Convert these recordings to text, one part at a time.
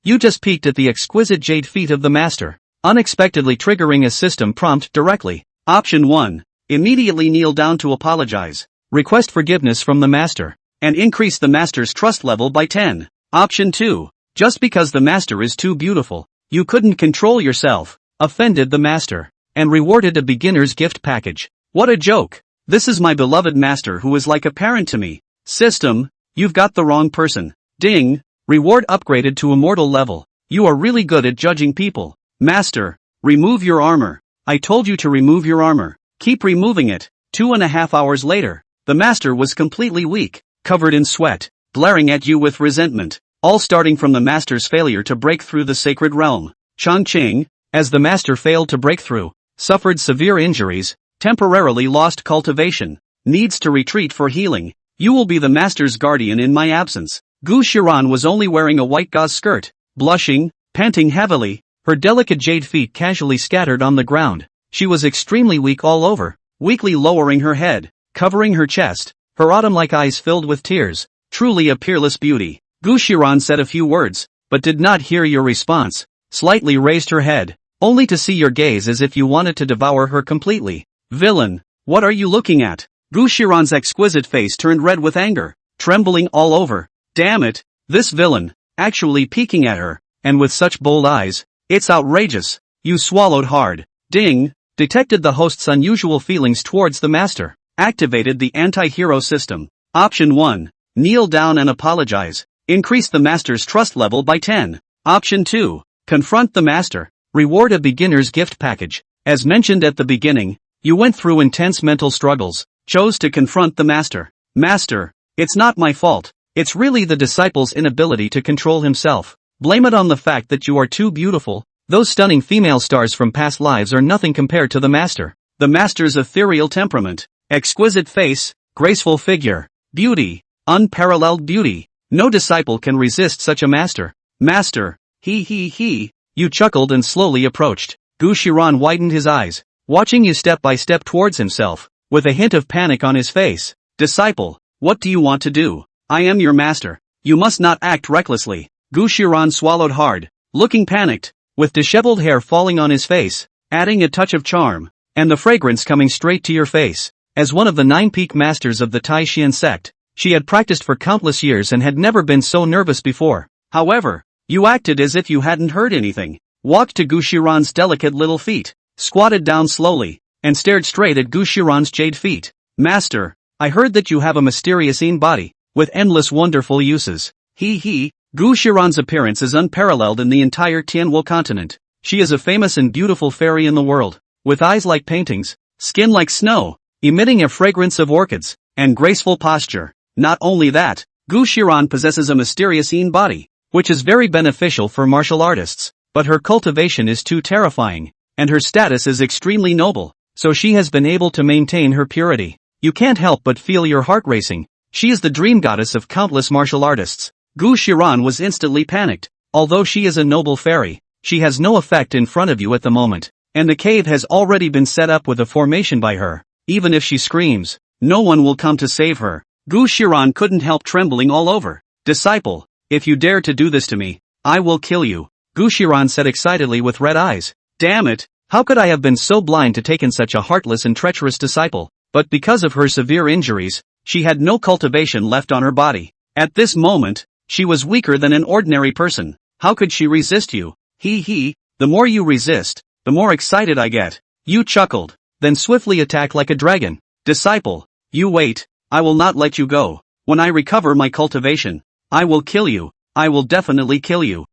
You just peeked at the exquisite jade feet of the master, unexpectedly triggering a system prompt directly. Option 1. Immediately kneel down to apologize. Request forgiveness from the master, and increase the master's trust level by 10. Option 2. Just because the master is too beautiful, you couldn't control yourself, offended the master, and rewarded a beginner's gift package. What a joke! This is my beloved master who is like a parent to me. System, you've got the wrong person. Ding! Reward upgraded to immortal level. You are really good at judging people. Master, remove your armor. I told you to remove your armor. Keep removing it. 2.5 hours later, the master was completely weak, covered in sweat, glaring at you with resentment, all starting from the master's failure to break through the sacred realm. Changqing, as the master failed to break through, suffered severe injuries, temporarily lost cultivation, needs to retreat for healing. You will be the master's guardian in my absence. Gu Shiran was only wearing a white gauze skirt, blushing, panting heavily, her delicate jade feet casually scattered on the ground. She was extremely weak all over, weakly lowering her head, covering her chest, her autumn-like eyes filled with tears. Truly a peerless beauty. Gu Shiran said a few words, but did not hear your response, slightly raised her head, only to see your gaze as if you wanted to devour her completely. Villain, what are you looking at? Gu Shiran's exquisite face turned red with anger, trembling all over. Damn it, this villain, actually peeking at her, and with such bold eyes, it's outrageous. You swallowed hard. Ding, detected the host's unusual feelings towards the master, activated the anti-hero system. Option 1. Kneel down and apologize. Increase the master's trust level by 10. Option 2. Confront the master. Reward a beginner's gift package. As mentioned at the beginning, you went through intense mental struggles, chose to confront the master. Master, it's not my fault. It's really the disciple's inability to control himself. Blame it on the fact that you are too beautiful. Those stunning female stars from past lives are nothing compared to the master. The master's ethereal temperament, exquisite face, graceful figure, beauty, unparalleled beauty. No disciple can resist such a master. Master, he. You chuckled and slowly approached. Gu Shiran widened his eyes, watching you step by step towards himself, with a hint of panic on his face. Disciple, what do you want to do? I am your master. You must not act recklessly. Gu Shiran swallowed hard, looking panicked, with disheveled hair falling on his face, adding a touch of charm, and the fragrance coming straight to your face. As one of the 9 peak masters of the Tai Xian sect, she had practiced for countless years and had never been so nervous before. However, you acted as if you hadn't heard anything, walked to Gu Shiran's delicate little feet, squatted down slowly, and stared straight at Gu Shiran's jade feet. Master, I heard that you have a mysterious body, with endless wonderful uses. He. Gu Shiran's appearance is unparalleled in the entire Tianwu continent. She is a famous and beautiful fairy in the world, with eyes like paintings, skin like snow, emitting a fragrance of orchids, and graceful posture. Not only that, Gu Shiran possesses a mysterious body, which is very beneficial for martial artists, but her cultivation is too terrifying, and her status is extremely noble, so she has been able to maintain her purity. You can't help but feel your heart racing. She is the dream goddess of countless martial artists. Gu Shiran was instantly panicked. Although she is a noble fairy, she has no effect in front of you at the moment, and the cave has already been set up with a formation by her. Even if she screams, no one will come to save her. Gu Shiran couldn't help trembling all over. Disciple, if you dare to do this to me, I will kill you, Gu Shiran said excitedly with red eyes. Damn it, how could I have been so blind to take in such a heartless and treacherous disciple? But because of her severe injuries, she had no cultivation left on her body. At this moment, she was weaker than an ordinary person. How could she resist you? He, the more you resist, the more excited I get. You chuckled, then swiftly attacked like a dragon. Disciple, you wait, I will not let you go. When I recover my cultivation, I will kill you. I will definitely kill you.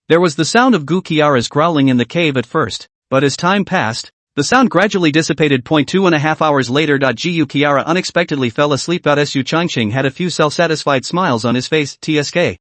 There was the sound of Gu Kiara's growling in the cave at first, but as time passed, the sound gradually dissipated. 2.5 hours later. Gu Kiara unexpectedly fell asleep. Su Changqing had a few self-satisfied smiles on his face. TSK,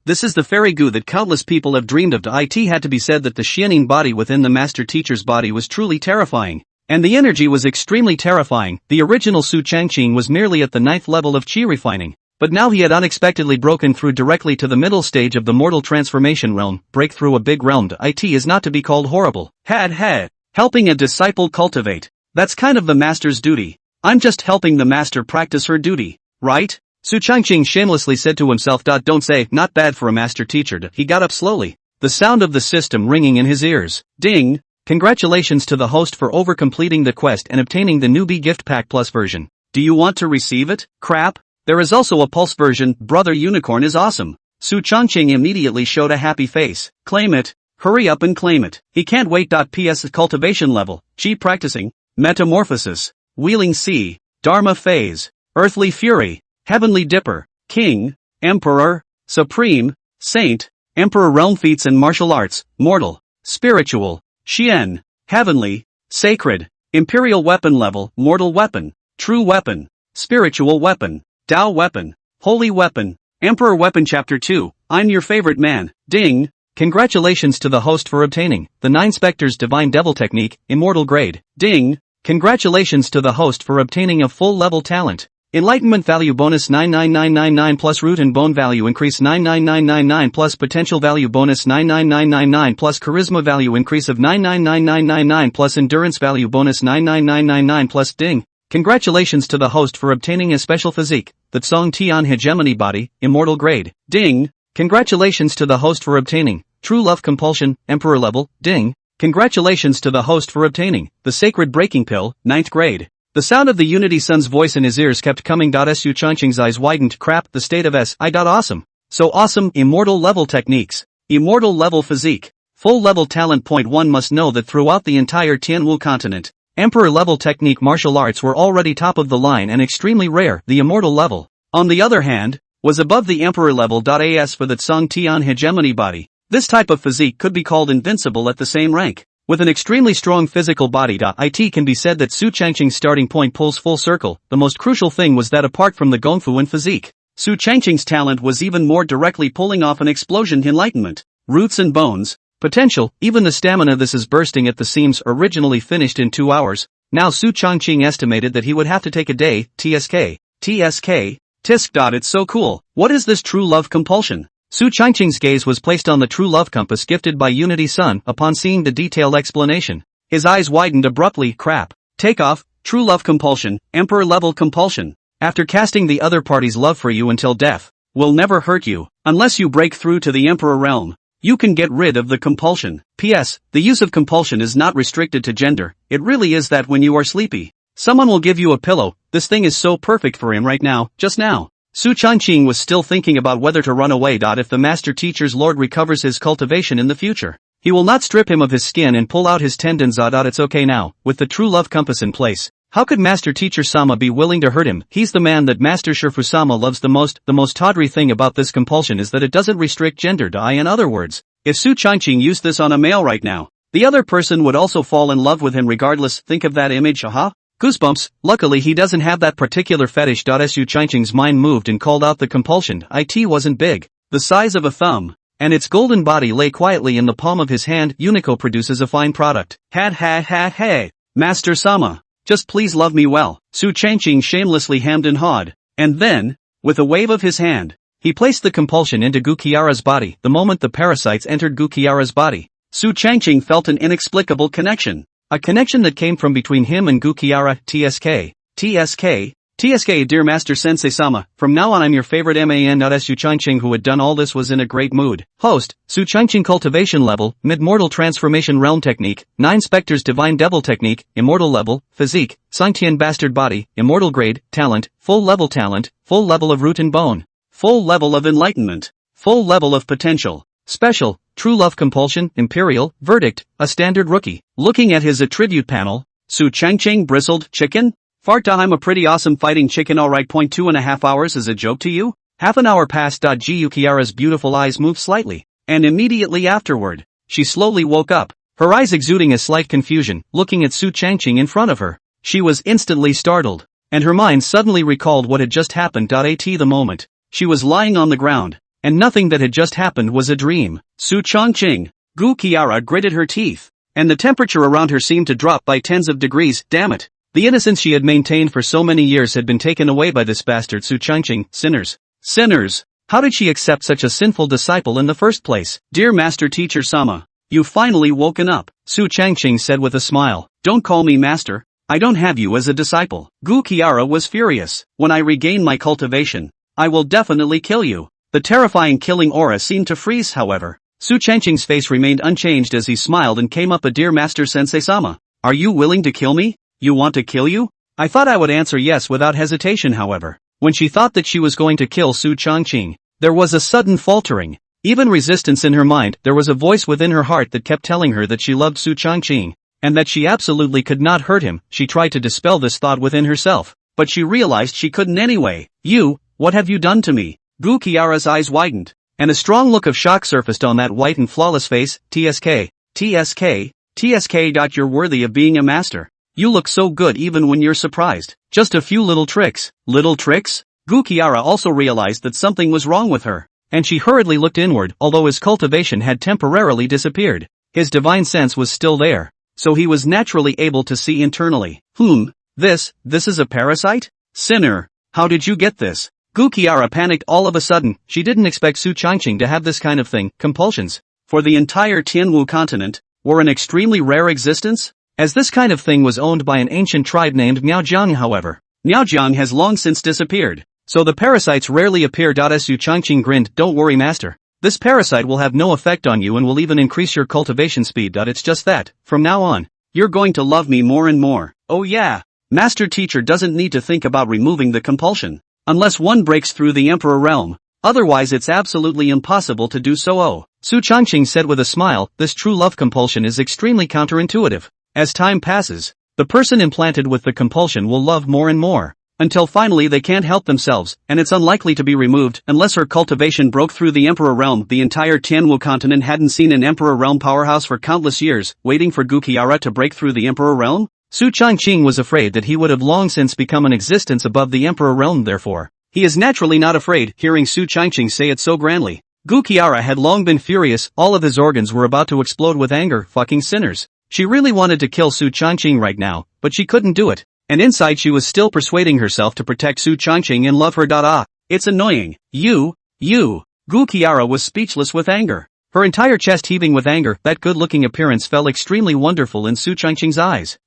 this is the fairy Gu that countless people have dreamed of. It had to be said that the Xianing body within the master teacher's body was truly terrifying, and the energy was extremely terrifying. The original Su Changqing was merely at the 9th level of Qi refining, but now he had unexpectedly broken through directly to the middle stage of the mortal transformation realm. Break through a big realm. It is not to be called horrible. Helping a disciple cultivate. That's kind of the master's duty. I'm just helping the master practice her duty, right? Su Changqing shamelessly said to himself. Don't say, not bad for a master teacher. He got up slowly, the sound of the system ringing in his ears. Ding! Congratulations to the host for over-completing the quest and obtaining the newbie gift pack plus version. Do you want to receive it? Crap! There is also a pulse version. Brother Unicorn is awesome. Su Changqing immediately showed a happy face. Claim it. Hurry up and claim it. He can't wait. PS cultivation level. Chi practicing. Metamorphosis. Wheeling Sea. Dharma phase. Earthly Fury. Heavenly Dipper. King. Emperor. Supreme. Saint. Emperor Realm Feats and Martial Arts. Mortal. Spiritual. Xian. Heavenly. Sacred. Imperial Weapon level. Mortal Weapon. True Weapon. Spiritual Weapon. Tao Weapon. Holy Weapon. Emperor Weapon Chapter 2. I'm your favorite man. Ding! Congratulations to the host for obtaining the 9 Spectres Divine Devil Technique, Immortal Grade. Ding! Congratulations to the host for obtaining a full level talent. Enlightenment value bonus 99999 plus root and bone value increase 99999 plus potential value bonus 99999 plus charisma value increase of 999999 plus endurance value bonus 99999 plus ding. Congratulations to the host for obtaining a special physique, the Tsong Tian Hegemony Body, Immortal Grade. Ding! Congratulations to the host for obtaining True Love Compulsion, Emperor Level. Ding! Congratulations to the host for obtaining the Sacred Breaking Pill, 9th Grade. The sound of the Unity Sun's voice in his ears kept coming. Su Changqing's eyes widened. Crap, the state of awesome. So awesome. Immortal level techniques. Immortal level physique. Full level talent. Point 1 must know that throughout the entire Tianwu continent, Emperor level technique martial arts were already top of the line and extremely rare. The immortal level, on the other hand, was above the emperor level. As for the Tsong Tian Hegemony Body, this type of physique could be called invincible at the same rank. With an extremely strong physical body. It can be said that Su Changqing's starting point pulls full circle. The most crucial thing was that apart from the gongfu and physique, Su Changqing's talent was even more directly pulling off an explosion. Enlightenment, roots and bones, potential, even the stamina. This is bursting at the seams. Originally finished in 2 hours, now Su Changqing estimated that he would have to take a day. Tisk. It's so cool. What is this true love compulsion? Su Changqing's gaze was placed on the true love compass gifted by Unity Sun. Upon seeing the detailed explanation, his eyes widened abruptly. Crap. Takeoff, true love compulsion, emperor level compulsion. After casting the other party's love for you until death will never hurt you, unless you break through to the emperor realm, you can get rid of the compulsion. P.S. The use of compulsion is not restricted to gender. It really is that when you are sleepy, someone will give you a pillow. This thing is so perfect for him right now, just now. Su Changqing was still thinking about whether to run away. If the master teacher's lord recovers his cultivation in the future, he will not strip him of his skin and pull out his tendons. It's okay now, with the true love compass in place. How could Master Teacher Sama be willing to hurt him? He's the man that Master Shifu Sama loves the most. The most tawdry thing about this compulsion is that it doesn't restrict gender. In other words, if Su Changqing used this on a male right now, the other person would also fall in love with him regardless. Think of that image. Goosebumps. Luckily he doesn't have that particular fetish. Su Changqing's mind moved and called out the compulsion. It wasn't big, the size of a thumb, and its golden body lay quietly in the palm of his hand. Unico produces a fine product. Hey, Master Sama, just please love me well. Su Changqing shamelessly hemmed and hawed, and then, with a wave of his hand, he placed the compulsion into Gu Qiara's body. The moment the parasites entered Gu Qiara's body, Su Changqing felt an inexplicable connection. A connection that came from between him and Gu Qiara. TSK, dear Master Sensei Sama, from now on I'm your favorite man. Su Changqing, who had done all this, was in a great mood. Host, Su Changqing cultivation level, mid-mortal transformation realm technique, 9 Spectres Divine Devil Technique, immortal level, physique, Sangtian bastard body, immortal grade, talent, full level of root and bone, full level of enlightenment, full level of potential, special, true love compulsion, imperial, verdict, a standard rookie. Looking at his attribute panel, Su Changqing bristled. Chicken? Fart. I'm a pretty awesome fighting chicken. Alright. 2.5 hours is a joke to you? Half an hour passed. Gu Qiara's beautiful eyes moved slightly, and immediately afterward, she slowly woke up, her eyes exuding a slight confusion. Looking at Su Changqing in front of her, she was instantly startled, and her mind suddenly recalled what had just happened. At the moment, she was lying on the ground, and nothing that had just happened was a dream. Su Changqing, Gu Qiara gritted her teeth, and the temperature around her seemed to drop by tens of degrees. Damn it. The innocence she had maintained for so many years had been taken away by this bastard Su Changqing. Sinners. How did she accept such a sinful disciple in the first place? Dear Master Teacher Sama, you've finally woken up, Su Changqing said with a smile. Don't call me master. I don't have you as a disciple. Gu Qiara was furious. When I regain my cultivation, I will definitely kill you. The terrifying killing aura seemed to freeze, however. Su Changqing's face remained unchanged as he smiled and came up. Dear Master Sensei-sama, are you willing to kill me? You want to kill you? I thought I would answer yes without hesitation, however. When she thought that she was going to kill Su Changqing, there was a sudden faltering. Even resistance in her mind, there was a voice within her heart that kept telling her that she loved Su Changqing, and that she absolutely could not hurt him. She tried to dispel this thought within herself, but she realized she couldn't anyway. You, what have you done to me? Gu Qiara's eyes widened, and a strong look of shock surfaced on that white and flawless face. TSK. You're worthy of being a master. You look so good even when you're surprised. Just a few little tricks. Little tricks? Gu Qiara also realized that something was wrong with her, and she hurriedly looked inward. Although his cultivation had temporarily disappeared, his divine sense was still there, so he was naturally able to see internally. This is a parasite? Sinner, how did you get this? Gu Qiara panicked all of a sudden. She didn't expect Su Changqing to have this kind of thing. Compulsions for the entire Tianwu continent were an extremely rare existence, as this kind of thing was owned by an ancient tribe named Miaojiang. However, Miaojiang has long since disappeared, so the parasites rarely appear. Su Changqing grinned. Don't worry, master. This parasite will have no effect on you and will even increase your cultivation speed. It's just that, from now on, you're going to love me more and more. Oh yeah, master teacher doesn't need to think about removing the compulsion, unless one breaks through the Emperor realm. Otherwise it's absolutely impossible to do so. Oh, Su Changqing said with a smile, this true love compulsion is extremely counterintuitive. As time passes, the person implanted with the compulsion will love more and more, until finally they can't help themselves, and it's unlikely to be removed unless her cultivation broke through the Emperor realm. The entire Tianwu continent hadn't seen an Emperor realm powerhouse for countless years, waiting for Gu Qiara to break through the Emperor realm. Su Changqing was afraid that he would have long since become an existence above the Emperor realm. Therefore, he is naturally not afraid. Hearing Su Changqing say it so grandly, Gu Qiara had long been furious. All of his organs were about to explode with anger. Fucking sinners. She really wanted to kill Su Changqing right now, but she couldn't do it. And inside she was still persuading herself to protect Su Changqing and love her. It's annoying. You. Gu Qiara was speechless with anger, her entire chest heaving with anger. That good-looking appearance fell extremely wonderful in Su Changqing's eyes.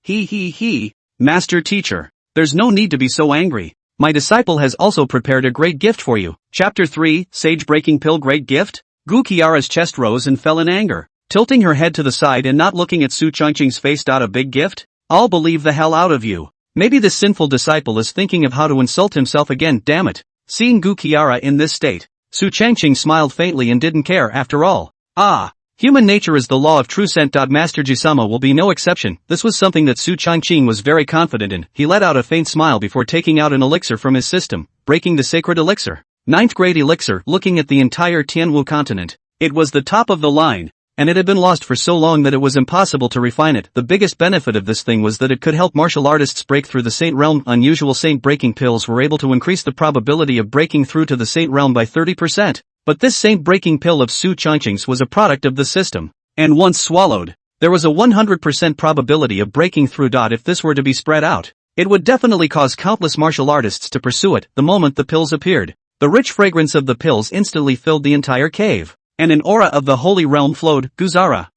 Master teacher, there's no need to be so angry. My disciple has also prepared a great gift for you. Chapter 3, Sage Breaking Pill. Great gift? Gu Qiara's chest rose and fell in anger, tilting her head to the side and not looking at Su Changqing's face. A big gift? I'll believe the hell out of you. Maybe this sinful disciple is thinking of how to insult himself again. Damn it. Seeing Gu Qiara in this state, Su Changqing smiled faintly and didn't care after all. Human nature is the law of true scent. Master Jisama will be no exception. This was something that Su Changqing was very confident in. He let out a faint smile before taking out an elixir from his system, breaking the sacred elixir. 9th grade elixir. Looking at the entire Tianwu continent, it was the top of the line, and it had been lost for so long that it was impossible to refine it. The biggest benefit of this thing was that it could help martial artists break through the Saint Realm. Unusual Saint breaking pills were able to increase the probability of breaking through to the Saint Realm by 30%. But this Saint breaking pill of Su Changqing's was a product of the system, and once swallowed, there was a 100% probability of breaking through. If this were to be spread out, it would definitely cause countless martial artists to pursue it. The moment the pills appeared, the rich fragrance of the pills instantly filled the entire cave, and an aura of the holy realm flowed. Guzara,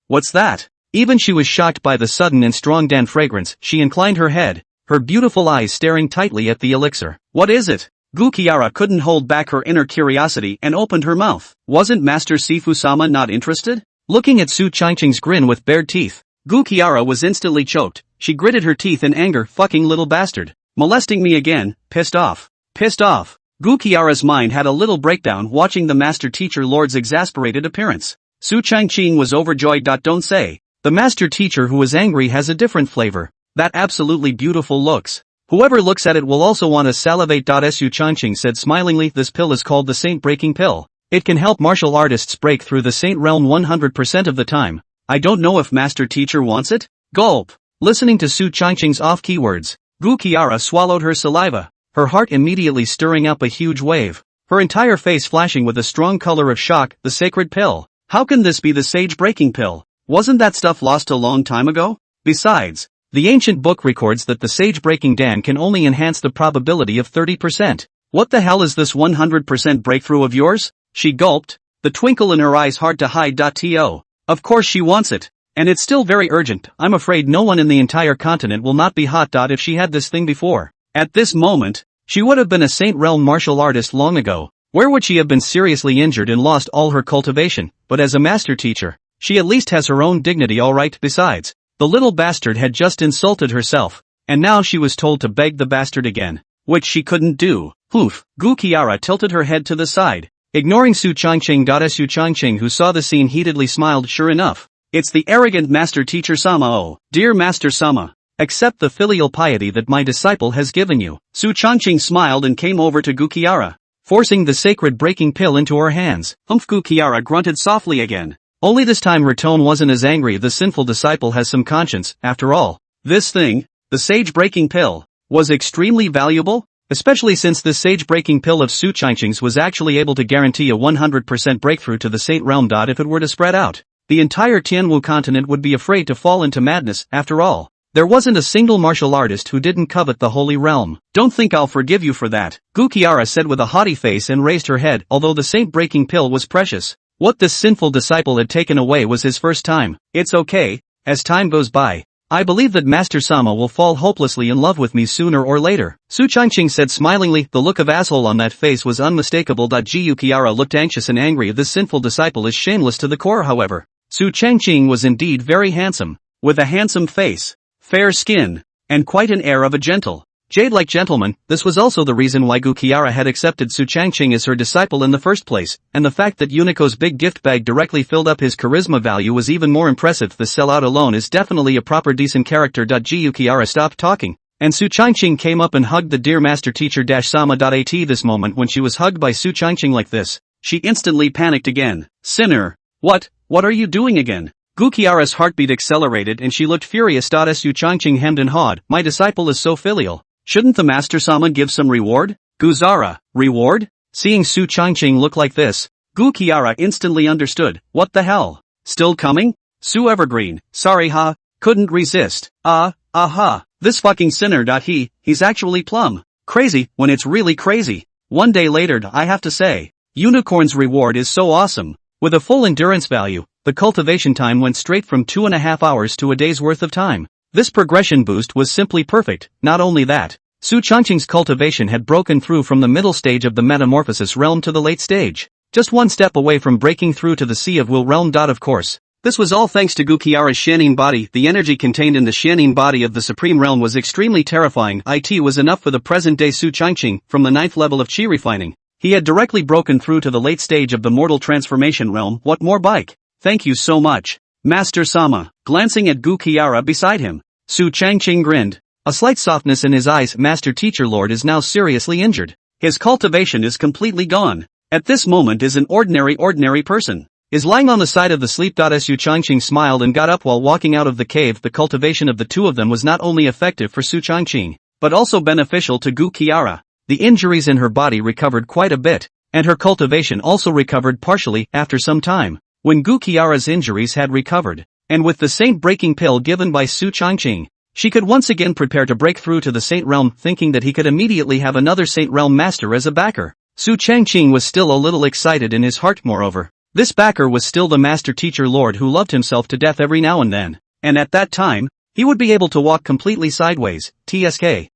what's that? Even she was shocked by the sudden and strong Dan fragrance. She inclined her head, her beautiful eyes staring tightly at the elixir. What is it? Gu Qiara couldn't hold back her inner curiosity and opened her mouth. Wasn't Master Sifu-sama not interested? Looking at Su Changqing's grin with bared teeth, Gu Qiara was instantly choked. She gritted her teeth in anger. Fucking little bastard. Molesting me again. Pissed off. Gu Qiara's mind had a little breakdown watching the master teacher lord's exasperated appearance. Su Changqing was overjoyed. Don't say. The master teacher who is angry has a different flavor. That absolutely beautiful looks. Whoever looks at it will also want to salivate. Su Changqing said smilingly. This pill is called the Saint Breaking Pill. It can help martial artists break through the Saint Realm 100% of the time. I don't know if master teacher wants it? Gulp. Listening to Su Changqing's off-key words, Gu Qiara swallowed her saliva, her heart immediately stirring up a huge wave, her entire face flashing with a strong color of shock. The sacred pill. How can this be the Sage Breaking Pill? Wasn't that stuff lost a long time ago? Besides, the ancient book records that the Sage Breaking Dan can only enhance the probability of 30%. What the hell is this 100% breakthrough of yours? She gulped, the twinkle in her eyes hard to hide. Of course she wants it. And it's still very urgent. I'm afraid no one in the entire continent will not be hot. If she had this thing before. At this moment, She would have been a Saint Realm martial artist long ago. Where would she have been seriously injured and lost all her cultivation? But as a master teacher, she at least has her own dignity, alright. Besides, the little bastard had just insulted herself, and now she was told to beg the bastard again, which she couldn't do. Poof. Gu Qiara tilted her head to the side, ignoring Su Changqing. Su Changqing, who saw the scene, heatedly smiled. Sure enough, it's the arrogant master teacher Sama. Oh, dear Master Sama, accept the filial piety that my disciple has given you. Su Changqing smiled and came over to Gu Qiara, forcing the sacred breaking pill into her hands. Humph. Gu Qiara grunted softly again. Only this time her tone wasn't as angry. The sinful disciple has some conscience, after all. This thing, the sage breaking pill, was extremely valuable, especially since this sage breaking pill of Su Changqing's was actually able to guarantee a 100% breakthrough to the Saint Realm. If it were to spread out, the entire Tianwu continent would be afraid to fall into madness. After all, there wasn't a single martial artist who didn't covet the Holy Realm. Don't think I'll forgive you for that, Gu Qiara said with a haughty face and raised her head. Although the saint breaking pill was precious, what this sinful disciple had taken away was his first time. It's okay, as time goes by, I believe that Master Sama will fall hopelessly in love with me sooner or later, Su Changqing said smilingly. The look of asshole on that face was unmistakable. Gu Qiara looked anxious and angry. This sinful disciple is shameless to the core. However, Su Changqing was indeed very handsome, with a handsome face, fair skin, and quite an air of a gentle, jade-like gentleman. This was also the reason why Gu Qiara had accepted Su Changqing as her disciple in the first place, and the fact that Unico's big gift bag directly filled up his charisma value was even more impressive. The sellout alone is definitely a proper decent character. Gu Qiara stopped talking, and Su Changqing came up and hugged the dear master teacher Sama. At this moment, when she was hugged by Su Changqing like this, she instantly panicked again. Sinner! What are you doing again? Gu Qiara's heartbeat accelerated and she looked furious. Su Changqing hemmed and hawed. My disciple is so filial. Shouldn't the Master Sama give some reward? Guzara, reward? Seeing Su Changqing look like this, Gu Qiara instantly understood. What the hell? Still coming? Su Evergreen, sorry couldn't resist. This fucking sinner. He's actually plumb crazy when it's really crazy. One day later, I have to say, Unicorn's reward is so awesome. With a full endurance value, the cultivation time went straight from 2.5 hours to a day's worth of time. This progression boost was simply perfect. Not only that, Su Changqing's cultivation had broken through from the middle stage of the metamorphosis realm to the late stage, just one step away from breaking through to the Sea of Will realm. Of course, this was all thanks to Gu Qiara's Xianin body. The energy contained in the Xianin body of the Supreme Realm was extremely terrifying. It was enough for the present-day Su Changqing. From the 9th level of Qi refining, he had directly broken through to the late stage of the mortal transformation realm. What more bike? Thank you so much, Master Sama. Glancing at Gu Qiara beside him, Su Changqing grinned, a slight softness in his eyes. Master Teacher Lord is now seriously injured. His cultivation is completely gone. At this moment is an ordinary person. Is lying on the side of the sleep. Su Changqing smiled and got up while walking out of the cave. The cultivation of the two of them was not only effective for Su Changqing, but also beneficial to Gu Qiara. The injuries in her body recovered quite a bit, and her cultivation also recovered partially. After some time, when Gu Qiara's injuries had recovered, and with the saint breaking pill given by Su Changqing, she could once again prepare to break through to the Saint Realm, thinking that he could immediately have another Saint Realm master as a backer. Su Changqing was still a little excited in his heart. Moreover, this backer was still the Master Teacher Lord who loved himself to death every now and then, and at that time, he would be able to walk completely sideways. TSK.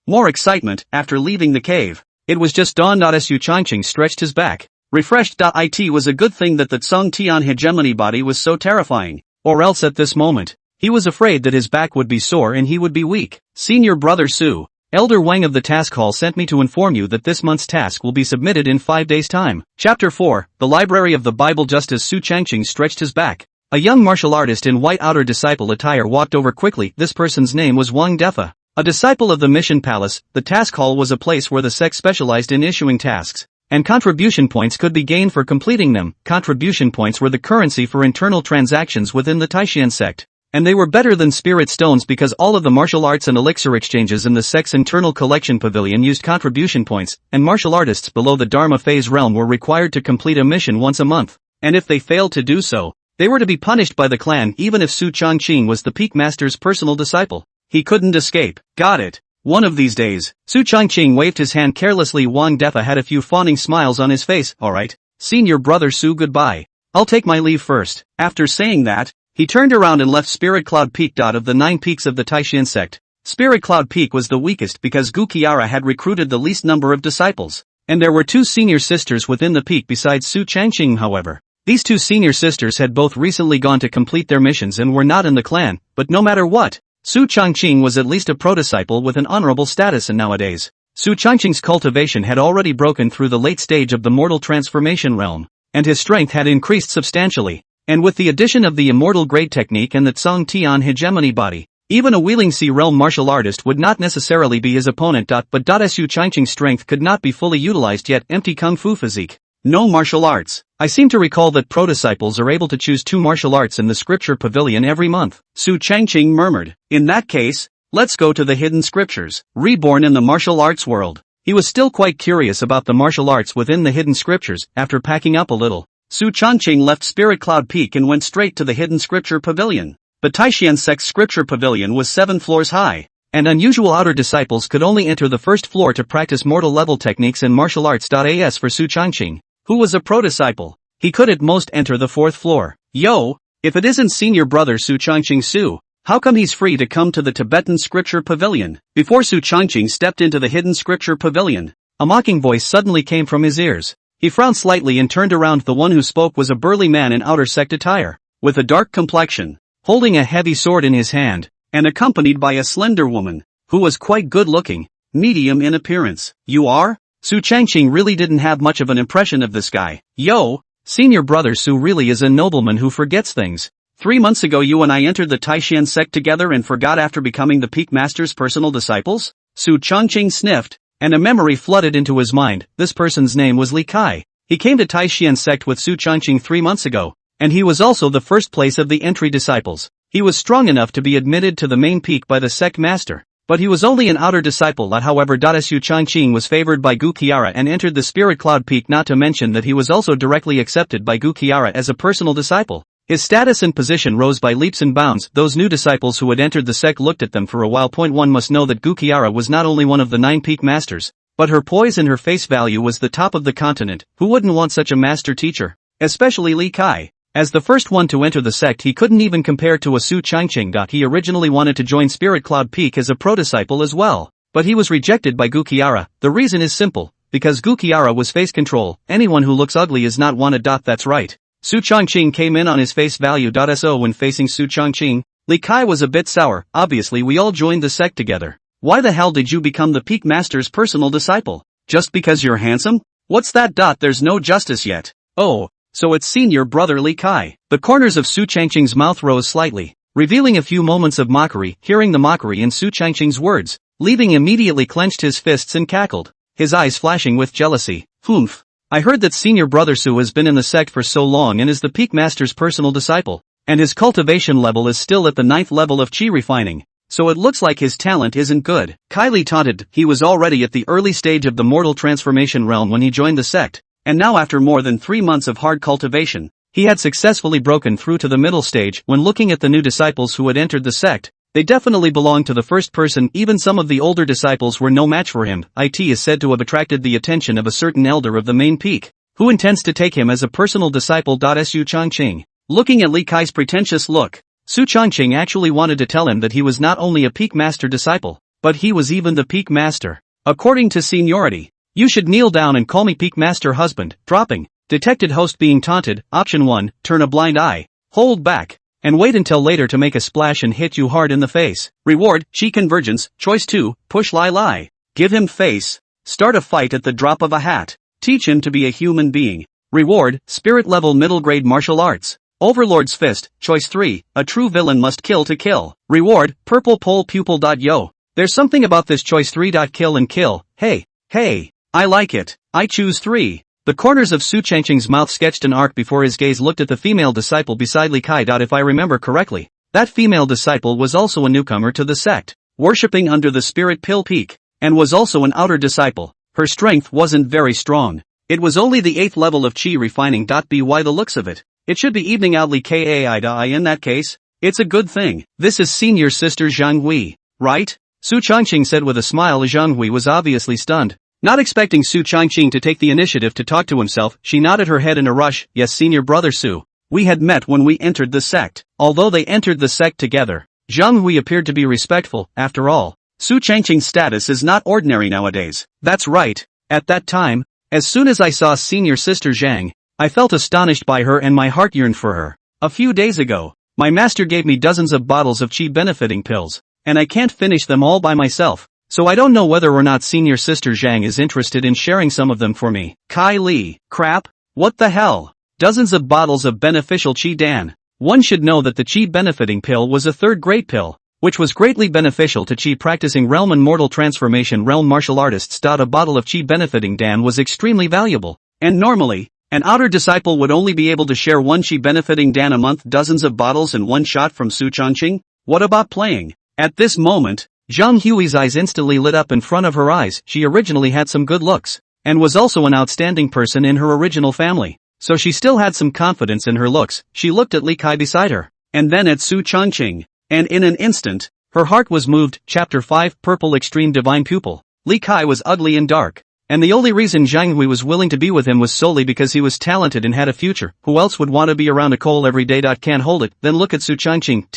More excitement. After leaving the cave, it was just dawn. Su Changqing stretched his back, refreshed. It was a good thing that the Tsung Tian hegemony body was so terrifying, or else at this moment, he was afraid that his back would be sore and he would be weak. Senior Brother Su, Elder Wang of the task hall sent me to inform you that this month's task will be submitted in 5 days' time. Chapter 4, The Library of the Bible. Just as Su Changqing stretched his back, a young martial artist in white outer disciple attire walked over quickly. This person's name was Wang Defa. A disciple of the Mission Palace. The task hall was a place where the sect specialized in issuing tasks, and contribution points could be gained for completing them. Contribution points were the currency for internal transactions within the Taishan sect, and they were better than spirit stones because all of the martial arts and elixir exchanges in the sect's internal collection pavilion used contribution points, and martial artists below the Dharma phase realm were required to complete a mission once a month, and if they failed to do so, they were to be punished by the clan. Even if Su Changqing was the peak master's personal disciple, he couldn't escape. Got it. One of these days, Su Changqing waved his hand carelessly. Wang Defa had a few fawning smiles on his face. Alright, Senior Brother Su, goodbye. I'll take my leave first. After saying that, he turned around and left Spirit Cloud Peak. Of the 9 peaks of the Taishan sect, Spirit Cloud Peak was the weakest because Gukiara had recruited the least number of disciples. And there were two senior sisters within the peak besides Su Changqing however. These two senior sisters had both recently gone to complete their missions and were not in the clan, but no matter what, Su Changqing was at least a pro-disciple with an honorable status, and nowadays, Su Changqing's cultivation had already broken through the late stage of the mortal transformation realm, and his strength had increased substantially, and with the addition of the immortal grade technique and the Tsang Tian hegemony body, even a Wheeling Sea realm martial artist would not necessarily be his opponent. But Su Changqing's strength could not be fully utilized yet. Empty kung fu physique. No martial arts. I seem to recall that pro-disciples are able to choose 2 martial arts in the scripture pavilion every month. Su Changqing murmured. In that case, let's go to the hidden scriptures. Reborn in the martial arts world. He was still quite curious about the martial arts within the hidden scriptures. After packing up a little, Su Changqing left Spirit Cloud Peak and went straight to the hidden scripture pavilion. The Taishian sect's scripture pavilion was 7 floors high, and unusual outer disciples could only enter the first floor to practice mortal level techniques in martial arts. As for Su Changqing, who was a pro-disciple, he could at most enter the 4th floor. Yo, if it isn't senior brother Su Changqing Su, how come he's free to come to the Tibetan scripture pavilion? Before Su Changqing stepped into the hidden scripture pavilion, a mocking voice suddenly came from his ears. He frowned slightly and turned around. The one who spoke was a burly man in outer sect attire, with a dark complexion, holding a heavy sword in his hand, and accompanied by a slender woman, who was quite good-looking, medium in appearance. You are? Su Changqing really didn't have much of an impression of this guy. Yo, senior brother Su really is a nobleman who forgets things. 3 months ago you and I entered the Taishian sect together and forgot after becoming the Peak Master's personal disciples? Su Changqing sniffed, and a memory flooded into his mind. This person's name was Li Kai. He came to Taishian sect with Su Changqing 3 months ago, and he was also the first place of the entry disciples. He was strong enough to be admitted to the main peak by the sect master, but he was only an outer disciple. However, Su Changqing was favored by Gukiara and entered the Spirit Cloud Peak, not to mention that he was also directly accepted by Gukiara as a personal disciple. His status and position rose by leaps and bounds. Those new disciples who had entered the sect looked at them for a while. One must know that Gukiara was not only one of the 9 peak masters, but her poise and her face value was the top of the continent. Who wouldn't want such a master teacher? Especially Li Kai. As the first one to enter the sect, he couldn't even compare to a Su Changqing. He originally wanted to join Spirit Cloud Peak as a pro-disciple as well, but he was rejected by Gukiara. The reason is simple, because Gukiara was face control. Anyone who looks ugly is not wanted. That's right. Su Changqing came in on his face value. So when facing Su Changqing, Li Kai was a bit sour. Obviously we all joined the sect together. Why the hell did you become the Peak Master's personal disciple? Just because you're handsome? What's that? There's no justice yet. Oh, so it's senior brother Li Kai. The corners of Su Changqing's mouth rose slightly, revealing a few moments of mockery. Hearing the mockery in Su Changqing's words, Li Bing immediately clenched his fists and cackled, his eyes flashing with jealousy. Humph. I heard that senior brother Su has been in the sect for so long and is the Peak Master's personal disciple, and his cultivation level is still at the 9th level of chi refining, so it looks like his talent isn't good. Kylie taunted. He was already at the early stage of the mortal transformation realm when he joined the sect, and now after more than 3 months of hard cultivation, he had successfully broken through to the middle stage. When looking at the new disciples who had entered the sect, they definitely belonged to the first person. Even some of the older disciples were no match for him. It is said to have attracted the attention of a certain elder of the main peak, who intends to take him as a personal disciple. Su Changqing. Looking at Li Kai's pretentious look, Su Changqing actually wanted to tell him that he was not only a Peak Master disciple, but he was even the Peak Master. According to seniority, you should kneel down and call me Peak Master husband. Dropping. Detected host being taunted. Option 1, turn a blind eye, hold back, and wait until later to make a splash and hit you hard in the face. Reward, chi convergence. Choice 2, push Lai. Give him face. Start a fight at the drop of a hat. Teach him to be a human being. Reward, spirit level middle grade martial arts. Overlord's fist. Choice 3, a true villain must kill to kill. Reward, purple pole pupil. Yo. There's something about this choice 3. Kill and kill. Hey. I like it. I choose 3. The corners of Su Changqing's mouth sketched an arc before his gaze looked at the female disciple beside Li Kai. If I remember correctly, that female disciple was also a newcomer to the sect, worshipping under the Spirit Pill Peak, and was also an outer disciple. Her strength wasn't very strong. It was only the 8th level of chi refining. By the looks of it, it should be evening out. Li Kai. In that case, it's a good thing. This is senior sister Zhang Hui, right? Su Changqing said with a smile. Zhang Hui was obviously stunned. Not expecting Su Changqing to take the initiative to talk to himself, she nodded her head in a rush. Yes, senior brother Su. We had met when we entered the sect. Although they entered the sect together, Zhang Hui appeared to be respectful. After all, Su Changqing's status is not ordinary nowadays. That's right. At that time, as soon as I saw senior sister Zhang, I felt astonished by her and my heart yearned for her. A few days ago, my master gave me dozens of bottles of chi benefiting pills, and I can't finish them all by myself, so I don't know whether or not senior sister Zhang is interested in sharing some of them for me. Kai Li, crap? What the hell? Dozens of bottles of beneficial chi dan. One should know that the chi benefiting pill was a third-grade pill, which was greatly beneficial to chi practicing realm and mortal transformation realm martial artists. A bottle of chi benefiting dan was extremely valuable, and normally, an outer disciple would only be able to share one chi benefiting dan a month. Dozens of bottles in one shot from Su Changqing? What about playing? At this moment, Zhang Hui's eyes instantly lit up in front of her eyes. She originally had some good looks, and was also an outstanding person in her original family, so she still had some confidence in her looks. She looked at Li Kai beside her, and then at Su Changqing, and in an instant, her heart was moved. Chapter 5 Purple Extreme Divine Pupil. Li Kai was ugly and dark, and the only reason Zhang Hui was willing to be with him was solely because he was talented and had a future. Who else would want to be around a coal every day? Can't hold it. Then look at Su Changqing.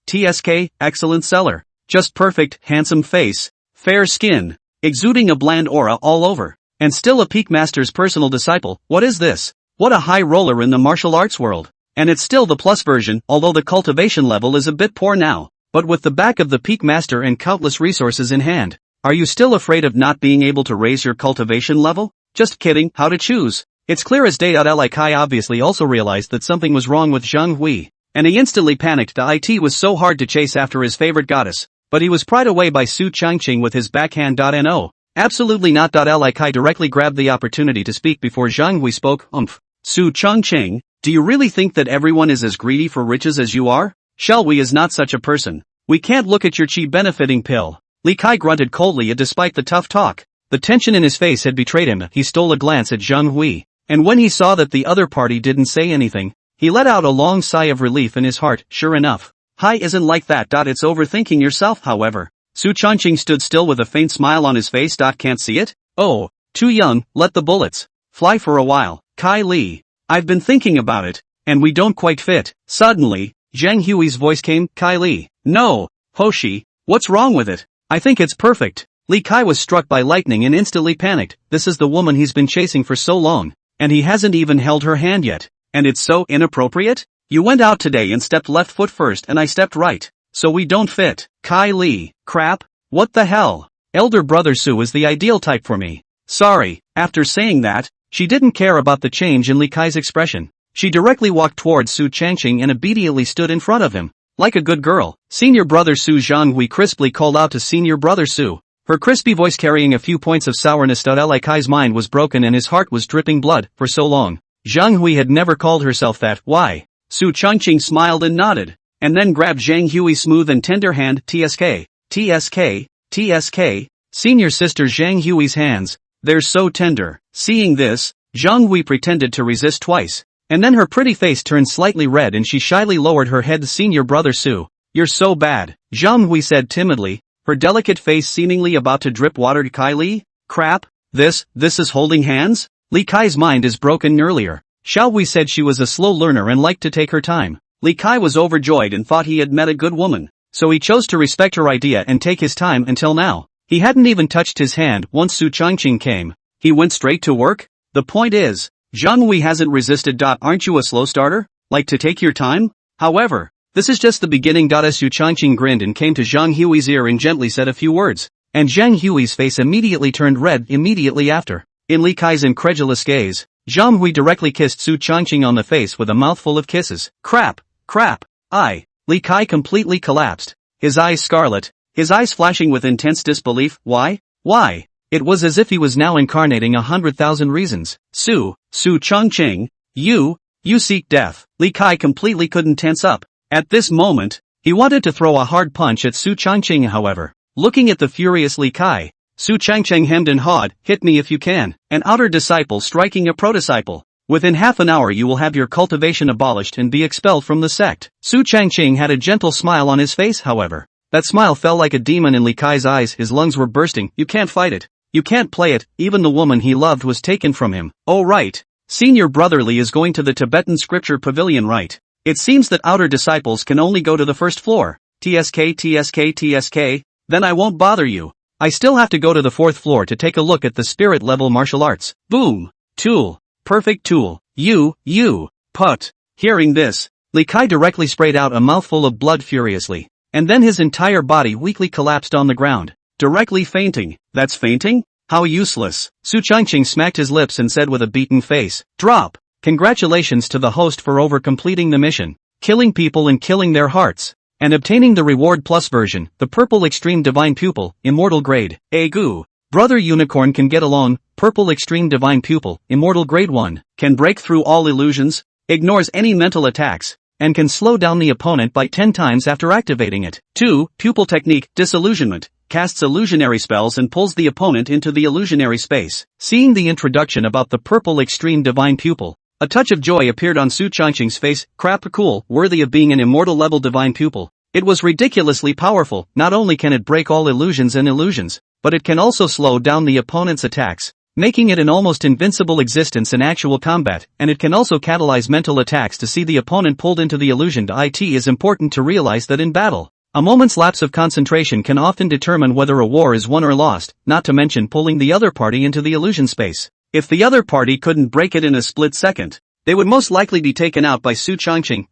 TSK, excellent seller. Just perfect, handsome face, fair skin, exuding a bland aura all over, and still a peak master's personal disciple. What is this? What a high roller in the martial arts world. And it's still the plus version, although the cultivation level is a bit poor now, but with the back of the peak master and countless resources in hand. Are you still afraid of not being able to raise your cultivation level? Just kidding. How to choose? It's clear as day. Li Kai obviously also realized that something was wrong with Zhang Hui, and he instantly panicked. It was so hard to chase after his favorite goddess, but he was pried away by Su Changqing with his backhand. No, absolutely not. Li Kai directly grabbed the opportunity to speak before Zhang Hui spoke. Su Changqing, do you really think that everyone is as greedy for riches as you are? Shall we is not such a person. We can't look at your chi benefiting pill. Li Kai grunted coldly. Despite the tough talk, the tension in his face had betrayed him. He stole a glance at Zhang Hui, and when he saw that the other party didn't say anything, he let out a long sigh of relief in his heart. Sure enough, Hi isn't like that. It's overthinking yourself. However, Su Changqing stood still with a faint smile on his face. Can't see it? Oh, too young. Let the bullets fly for a while. Kai Li, I've been thinking about it, and we don't quite fit. Suddenly, Zhang Hui's voice came. Kai Li, no, Hoshi, what's wrong with it? I think it's perfect. Li Kai was struck by lightning and instantly panicked. This is the woman he's been chasing for so long, and he hasn't even held her hand yet. And it's so inappropriate? You went out today and stepped left foot first and I stepped right, so we don't fit. Kai Li, crap, what the hell? Elder brother Su is the ideal type for me. Sorry. After saying that, she didn't care about the change in Li Kai's expression. She directly walked towards Su Changqing and immediately stood in front of him. Like a good girl, Senior Brother Su. Zhang Hui crisply called out to Senior Brother Su, her crispy voice carrying a few points of sourness. Li Kai's mind was broken and his heart was dripping blood. For so long, Zhang Hui had never called herself that. Why? Su Changqing smiled and nodded, and then grabbed Zhang Hui's smooth and tender hand. TSK, Senior Sister Zhang Hui's hands, they're so tender. Seeing this, Zhang Hui pretended to resist twice, and then her pretty face turned slightly red and she shyly lowered her head. Senior Brother Su, you're so bad, Zhang Hui said timidly, her delicate face seemingly about to drip water. Kai Li, crap, this is holding hands? Li Kai's mind is broken. Earlier, Xiao Hui said she was a slow learner and liked to take her time. Li Kai was overjoyed and thought he had met a good woman, so he chose to respect her idea and take his time. Until now, he hadn't even touched his hand. Once Su Changqing came, he went straight to work. The point is, Zhang Hui hasn't resisted. Aren't you a slow starter? Like to take your time? However, this is just the beginning. Su Changqing grinned and came to Zhang Hui's ear and gently said a few words, and Zhang Hui's face immediately turned red. Immediately after, in Li Kai's incredulous gaze, Zhang Hui directly kissed Su Changqing on the face with a mouthful of kisses. Crap. Li Kai completely collapsed, his eyes scarlet, his eyes flashing with intense disbelief. Why? It was as if he was now incarnating 100,000 reasons. Su Changqing, you seek death. Li Kai completely couldn't tense up. At this moment, he wanted to throw a hard punch at Su Changqing. However, looking at the furious Li Kai, Su Changqing hemmed and hawed. Hit me if you can. An outer disciple striking a pro-disciple. Within half an hour you will have your cultivation abolished and be expelled from the sect. Su Changqing had a gentle smile on his face. However, that smile fell like a demon in Li Kai's eyes. His lungs were bursting. You can't fight it. You can't play it. Even the woman he loved was taken from him. Oh right. Senior Brother Li is going to the Tibetan scripture pavilion, right? It seems that outer disciples can only go to the first floor. TSK. Then I won't bother you. I still have to go to the fourth floor to take a look at the spirit level martial arts. Boom. Tool. Perfect tool. You. Put. Hearing this, Li Kai directly sprayed out a mouthful of blood furiously, and then his entire body weakly collapsed on the ground, directly fainting. That's fainting? How useless. Su Changqing smacked his lips and said with a beaten face, drop. Congratulations to the host for over completing the mission, killing people and killing their hearts, and obtaining the reward plus version, the purple extreme divine pupil, immortal grade. Goo. Brother Unicorn can get along. Purple extreme divine pupil, immortal grade 1, can break through all illusions, ignores any mental attacks, and can slow down the opponent by 10 times after activating it. 2. Pupil technique, disillusionment, casts illusionary spells and pulls the opponent into the illusionary space. Seeing the introduction about the purple extreme divine pupil, a touch of joy appeared on Su Changqing's face. Crap, cool, worthy of being an immortal level divine pupil. It was ridiculously powerful. Not only can it break all illusions and illusions, but it can also slow down the opponent's attacks, making it an almost invincible existence in actual combat, and it can also catalyze mental attacks to see the opponent pulled into the illusion. It is important to realize that in battle, a moment's lapse of concentration can often determine whether a war is won or lost, not to mention pulling the other party into the illusion space. If the other party couldn't break it in a split second, they would most likely be taken out by Su Changqing.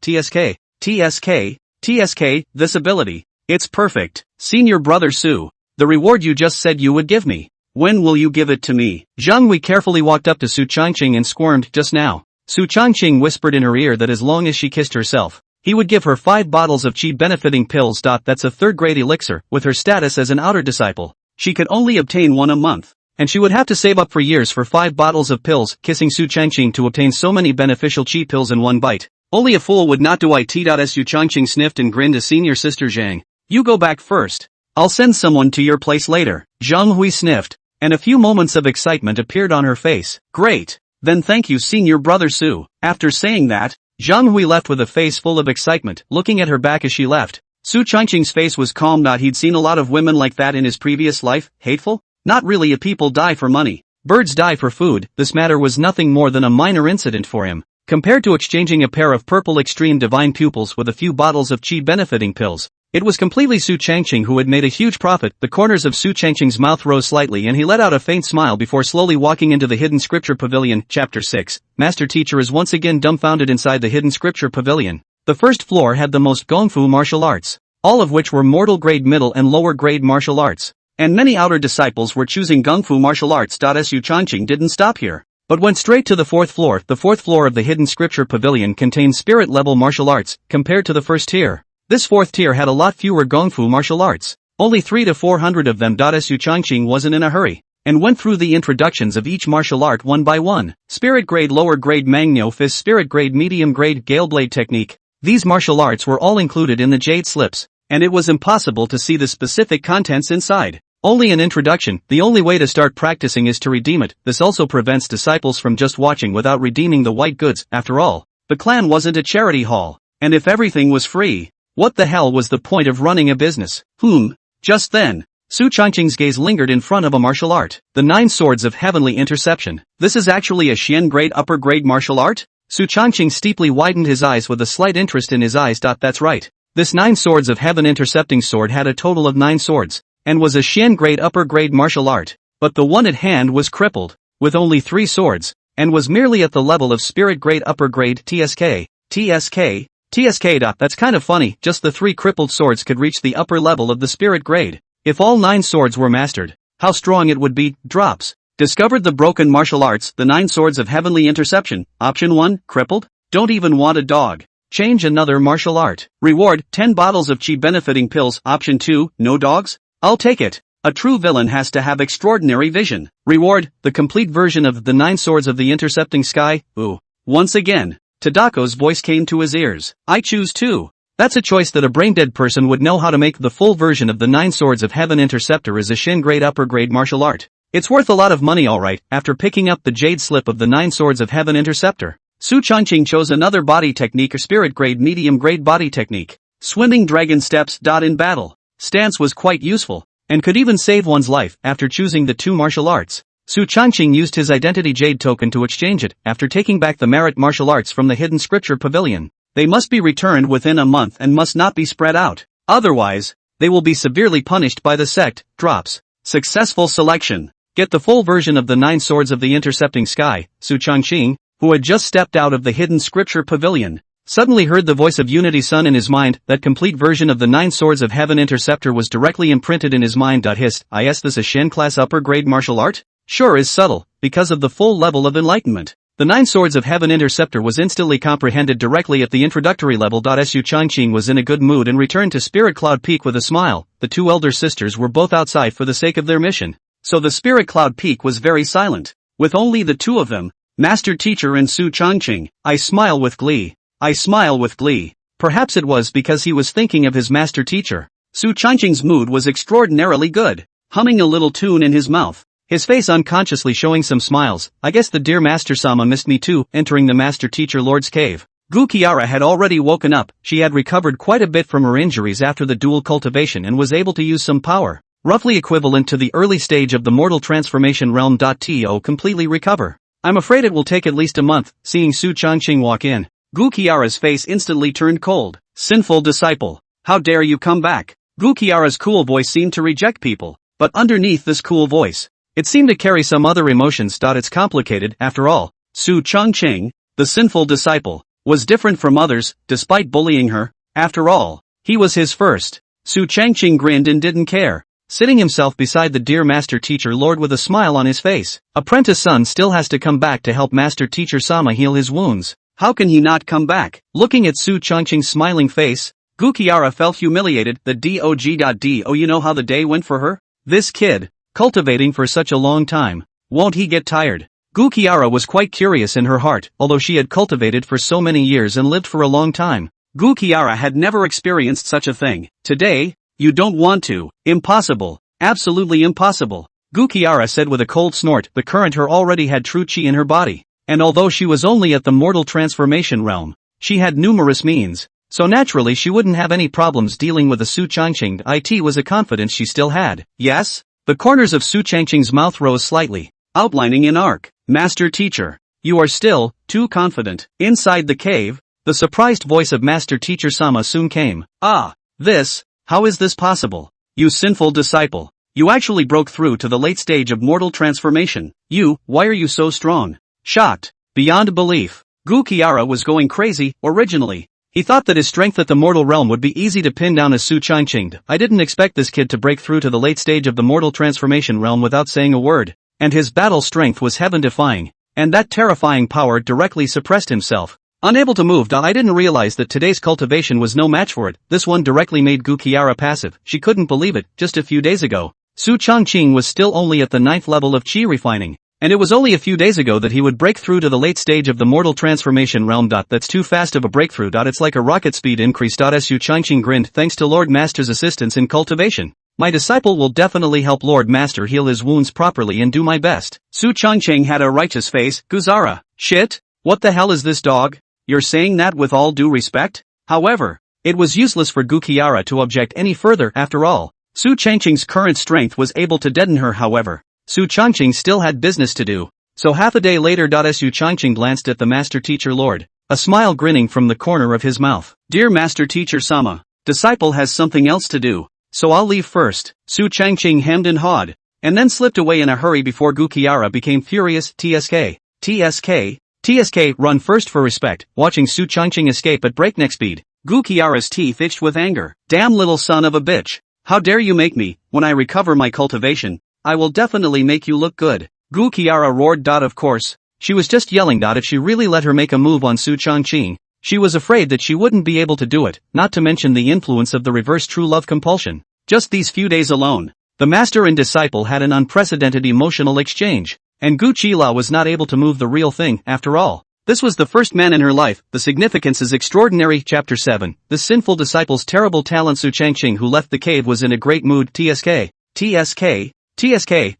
TSK, this ability, it's perfect. Senior brother Su, the reward you just said you would give me, when will you give it to me? Zhang Hui carefully walked up to Su Changqing and squirmed. Just now. Su Changqing whispered in her ear that as long as she kissed herself, he would give her 5 bottles of chi benefiting pills. That's a 3rd grade elixir. With her status as an outer disciple, she could only obtain 1 a month, and she would have to save up for years for 5 bottles of pills. Kissing Su Changqing to obtain so many beneficial chi pills in one bite, only a fool would not do it. Su Changqing sniffed and grinned to senior sister Zhang. You go back first. I'll send someone to your place later. Zhang Hui sniffed, and a few moments of excitement appeared on her face. Great. Then thank you, senior brother Su. After saying that, Zhang Hui left with a face full of excitement, looking at her back as she left. Su Changqing's face was calm. He'd seen a lot of women like that in his previous life. Hateful? Not really. A people die for money. Birds die for food. This matter was nothing more than a minor incident for him, compared to exchanging a pair of purple extreme divine pupils with a few bottles of chi benefiting pills. It was completely Su Changqing who had made a huge profit. The corners of Su Changqing's mouth rose slightly and he let out a faint smile before slowly walking into the hidden scripture pavilion. Chapter 6. Master Teacher is once again dumbfounded inside the hidden scripture pavilion. The first floor had the most gongfu martial arts, all of which were mortal grade, middle and lower grade martial arts, and many outer disciples were choosing gongfu martial arts. Su Changqing didn't stop here, but went straight to the fourth floor. The fourth floor of the hidden scripture pavilion contained spirit level martial arts, compared to the first tier. This fourth tier had a lot fewer gongfu martial arts, only 300 to 400 of them. Su Changqing wasn't in a hurry, and went through the introductions of each martial art one by one. Spirit grade, lower grade Mangno Fist, spirit grade, medium grade Galeblade technique. These martial arts were all included in the jade slips, and it was impossible to see the specific contents inside. Only an introduction. The only way to start practicing is to redeem it. This also prevents disciples from just watching without redeeming the white goods. After all, the clan wasn't a charity hall, and if everything was free, what the hell was the point of running a business? Just then, Su Changqing's gaze lingered in front of a martial art. The 9 Swords of Heavenly Interception. This is actually a Xian grade upper grade martial art? Su Changqing steeply widened his eyes with a slight interest in his eyes. That's right. This 9 Swords of Heaven intercepting sword had a total of 9 swords, and was a Xian grade upper grade martial art. But the one at hand was crippled, with only 3 swords, and was merely at the level of spirit grade upper grade. TSK. That's kind of funny. Just the 3 crippled swords could reach the upper level of the spirit grade. If all 9 swords were mastered, how strong it would be. Drops. Discovered the broken martial arts. The 9 Swords of Heavenly Interception. Option 1, crippled? Don't even want a dog. Change another martial art. Reward, 10 bottles of chi benefiting pills. Option 2, no dogs? I'll take it. A true villain has to have extraordinary vision. Reward, the complete version of the 9 Swords of the Intercepting Sky. Ooh. Once again, Tadako's voice came to his ears. I choose 2. That's a choice that a brain-dead person would know. How to make the full version of the 9 Swords of Heaven Interceptor is a Shin grade upper grade martial art. It's worth a lot of money, alright. After picking up the jade slip of the 9 Swords of Heaven Interceptor, Su Changqing chose another body technique, or spirit grade medium grade body technique. Swimming dragon steps. In battle, stance was quite useful, and could even save one's life. After choosing the 2 martial arts, Su Changqing used his identity jade token to exchange it, after taking back the merit martial arts from the hidden scripture pavilion. They must be returned within a month and must not be spread out. Otherwise, they will be severely punished by the sect. Drops. Successful selection. Get the full version of the 9 Swords of the Intercepting Sky. Su Changqing, who had just stepped out of the hidden scripture pavilion, suddenly heard the voice of Unity Sun in his mind. That complete version of the 9 Swords of Heaven Interceptor was directly imprinted in his mind. Is this a Shen class upper grade martial art? Sure is subtle, because of the full level of enlightenment. The 9 Swords of Heaven Interceptor was instantly comprehended directly at the introductory level. Su Changqing was in a good mood and returned to Spirit Cloud Peak with a smile. The 2 elder sisters were both outside for the sake of their mission, so the Spirit Cloud Peak was very silent. With only the 2 of them, Master Teacher and Su Changqing, I smile with glee. I smile with glee. Perhaps it was because he was thinking of his Master Teacher. Su Changqing's mood was extraordinarily good, humming a little tune in his mouth, his face unconsciously showing some smiles. I guess the dear Master Sama missed me too. Entering the Master Teacher Lord's cave, Gu Qiara had already woken up. She had recovered quite a bit from her injuries after the dual cultivation and was able to use some power, roughly equivalent to the early stage of the mortal transformation realm. To completely recover, I'm afraid it will take at least a month. Seeing Su Changqing walk in, Gu Qiara's face instantly turned cold. Sinful disciple, how dare you come back? Gu Qiara's cool voice seemed to reject people, but underneath this cool voice, it seemed to carry some other emotions. It's complicated. After all, Su Changqing, the sinful disciple, was different from others, despite bullying her. After all, he was his first. Su Changqing grinned and didn't care, sitting himself beside the dear Master Teacher Lord with a smile on his face. Apprentice Sun still has to come back to help Master Teacher Sama heal his wounds. How can he not come back? Looking at Su Changqing's smiling face, Gu Qiara felt humiliated. The dog. You know how the day went for her? This kid, cultivating for such a long time, won't he get tired? Gu Qiara was quite curious in her heart. Although she had cultivated for so many years and lived for a long time, Gu Qiara had never experienced such a thing. Today, you don't want to. Impossible. Absolutely impossible. Gu Qiara said with a cold snort. The current her already had true chi in her body, and although she was only at the mortal transformation realm, she had numerous means, so naturally she wouldn't have any problems dealing with the Su Changqing. It was a confidence she still had. Yes? The corners of Su Changqing's mouth rose slightly, outlining an arc. Master Teacher, you are still too confident. Inside the cave, the surprised voice of Master Teacher Sama soon came. Ah, this, how is this possible? You sinful disciple, you actually broke through to the late stage of mortal transformation. Why are you so strong? Shocked, beyond belief, Gu Qiara was going crazy. Originally, he thought that his strength at the mortal realm would be easy to pin down as Su Changqing. I didn't expect this kid to break through to the late stage of the mortal transformation realm without saying a word, and his battle strength was heaven-defying, and that terrifying power directly suppressed himself. Unable to move. I didn't realize that today's cultivation was no match for it. This one directly made Gu Qiara passive. She couldn't believe it. Just a few days ago, Su Changqing was still only at the 9th level of chi refining, and it was only a few days ago that he would break through to the late stage of the mortal transformation realm. That's too fast of a breakthrough. It's like a rocket speed increase. Su Changqing grinned. Thanks to Lord Master's assistance in cultivation, my disciple will definitely help Lord Master heal his wounds properly and do my best. Su Changqing had a righteous face. Guzara, shit, what the hell is this dog? You're saying that with all due respect? However, it was useless for Gu Qiara to object any further. After all, Su Changqing's current strength was able to deaden her. However, Su Changqing still had business to do, so half a day later. Su Changqing glanced at the Master Teacher Lord, a smile grinning from the corner of his mouth. Dear Master Teacher Sama, disciple has something else to do, so I'll leave first. Su Changqing hemmed and hawed, and then slipped away in a hurry before Gu Qiara became furious. TSK, run first for respect. Watching Su Changqing escape at breakneck speed, Gu Qiara's teeth itched with anger. Damn little son of a bitch. How dare you make me? When I recover my cultivation, I will definitely make you look good. Gu Qiara roared. Of course, she was just yelling. If she really let her make a move on Su Changqing, she was afraid that she wouldn't be able to do it, not to mention the influence of the reverse true love compulsion. Just these few days alone, the master and disciple had an unprecedented emotional exchange, and Gu Qila was not able to move the real thing. After all, this was the first man in her life. The significance is extraordinary. Chapter 7. The sinful disciple's terrible talent. Su Changqing, who left the cave, was in a great mood. TSK,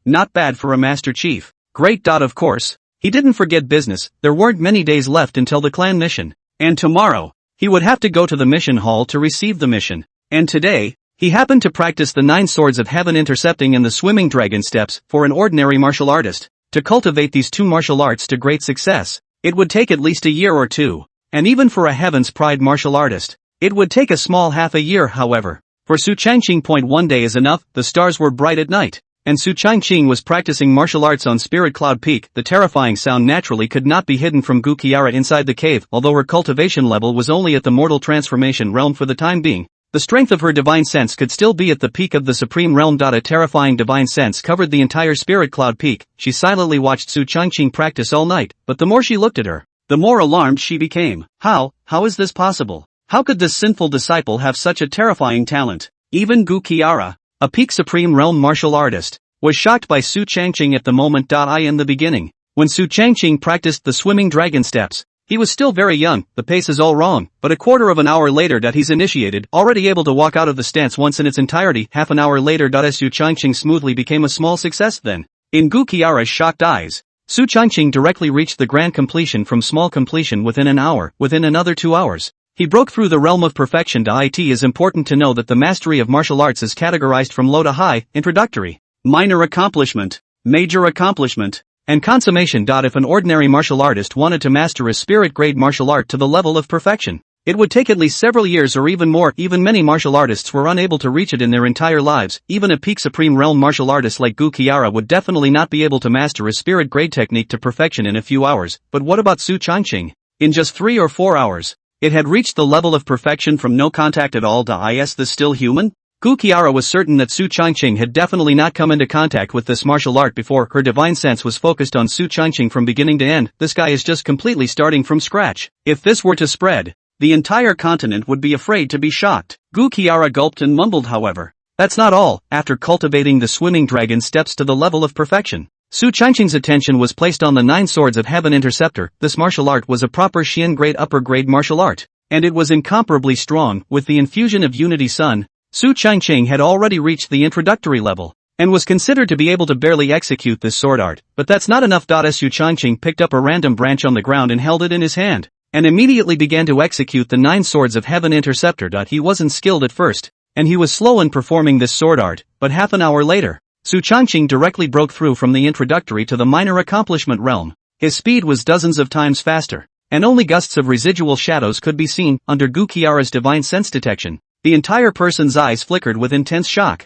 not bad for a Master Chief. Great. Of course, he didn't forget business. There weren't many days left until the clan mission, and tomorrow, he would have to go to the mission hall to receive the mission, and today, he happened to practice the 9 Swords of Heaven intercepting and the swimming dragon steps. For an ordinary martial artist to cultivate these two martial arts to great success, it would take at least a year or two, and even for a Heaven's Pride martial artist, it would take a small half a year. However, for Su Changqing, 1 day is enough. The stars were bright at night, and Su Changqing was practicing martial arts on Spirit Cloud Peak. The terrifying sound naturally could not be hidden from Gu Qiara inside the cave. Although her cultivation level was only at the mortal transformation realm for the time being, the strength of her divine sense could still be at the peak of the supreme realm. A terrifying divine sense covered the entire Spirit Cloud Peak. She silently watched Su Changqing practice all night, but the more she looked at her, the more alarmed she became. How is this possible? How could this sinful disciple have such a terrifying talent? Even Gu Qiara, a peak supreme realm martial artist, was shocked by Su Changqing at the moment. In the beginning, when Su Changqing practiced the swimming dragon steps, he was still very young. The pace is all wrong, but a quarter of an hour later he's initiated, already able to walk out of the stance once in its entirety. Half an hour later Su Changqing smoothly became a small success. Then, in Gu Qiara's shocked eyes, Su Changqing directly reached the grand completion from small completion within an hour. Within another 2 hours, he broke through the realm of perfection. It is important to know that the mastery of martial arts is categorized from low to high, introductory, minor accomplishment, major accomplishment, and consummation. If an ordinary martial artist wanted to master a spirit grade martial art to the level of perfection, it would take at least several years or even more. Even many martial artists were unable to reach it in their entire lives. Even a peak supreme realm martial artist like Gu Qiara would definitely not be able to master a spirit grade technique to perfection in a few hours. But what about Su Changqing? In just 3 or 4 hours, it had reached the level of perfection from no contact at all. Is this still human? Gu Qiara was certain that Su Changqing had definitely not come into contact with this martial art before. Her divine sense was focused on Su Changqing from beginning to end. This guy is just completely starting from scratch. If this were to spread, the entire continent would be afraid to be shocked. Gu Qiara gulped and mumbled. However, that's not all. After cultivating the swimming dragon steps to the level of perfection, Su Changqing's attention was placed on the 9 swords of heaven interceptor. This martial art was a proper Xian grade upper grade martial art, and it was incomparably strong. With the infusion of Unity Sun, Su Changqing had already reached the introductory level, and was considered to be able to barely execute this sword art. But that's not enough. Su Changqing picked up a random branch on the ground and held it in his hand, and immediately began to execute the 9 swords of heaven interceptor. He wasn't skilled at first, and he was slow in performing this sword art, but half an hour later, Su Changqing directly broke through from the introductory to the minor accomplishment realm. His speed was dozens of times faster, and only gusts of residual shadows could be seen. Under Gu Qiara's divine sense detection, the entire person's eyes flickered with intense shock.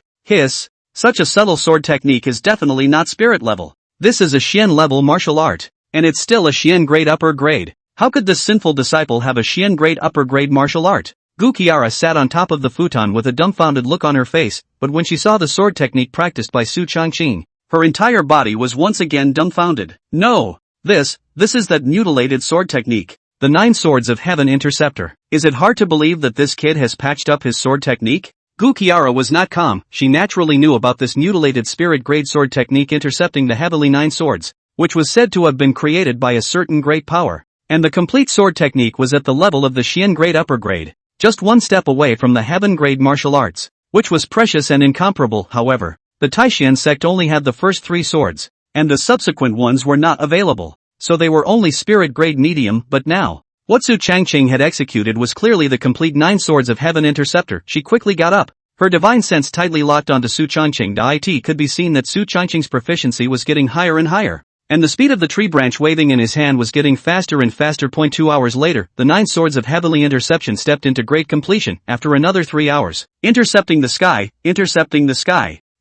Such a subtle sword technique is definitely not spirit level. This is a Xian level martial art, and it's still a Xian grade upper grade. How could this sinful disciple have a Xian grade upper grade martial art? Gu Qiara sat on top of the futon with a dumbfounded look on her face, but when she saw the sword technique practiced by Su Changqing, her entire body was once again dumbfounded. No! This is that mutilated sword technique. The 9 swords of heaven interceptor. Is it hard to believe that this kid has patched up his sword technique? Gu Qiara was not calm. She naturally knew about this mutilated spirit grade sword technique intercepting the heavenly 9 swords, which was said to have been created by a certain great power. And the complete sword technique was at the level of the Xian grade upper grade, just 1 step away from the heaven grade martial arts, which was precious and incomparable. However, the Taishan sect only had the first 3 swords, and the subsequent ones were not available, so they were only spirit grade medium. But now, what Su Changqing had executed was clearly the complete 9 swords of heaven interceptor. She quickly got up, her divine sense tightly locked onto Su Changqing. It could be seen that Su Changqing's proficiency was getting higher and higher, and the speed of the tree branch waving in his hand was getting faster and faster. 2 hours later, the 9 swords of heavenly interception stepped into great completion. After another 3 hours, intercepting the sky,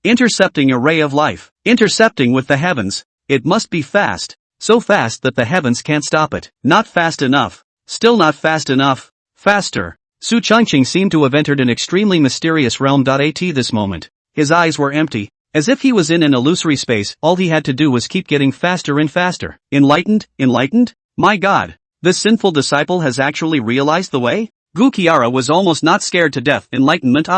intercepting a ray of life, intercepting with the heavens. It must be fast, so fast that the heavens can't stop it. Not fast enough, still not fast enough, faster. Su Changqing seemed to have entered an extremely mysterious realm. At this moment, his eyes were empty, as if he was in an illusory space. All he had to do was keep getting faster and faster. Enlightened? My God! This sinful disciple has actually realized the way? Gu Qiara was almost not scared to death. Enlightenment?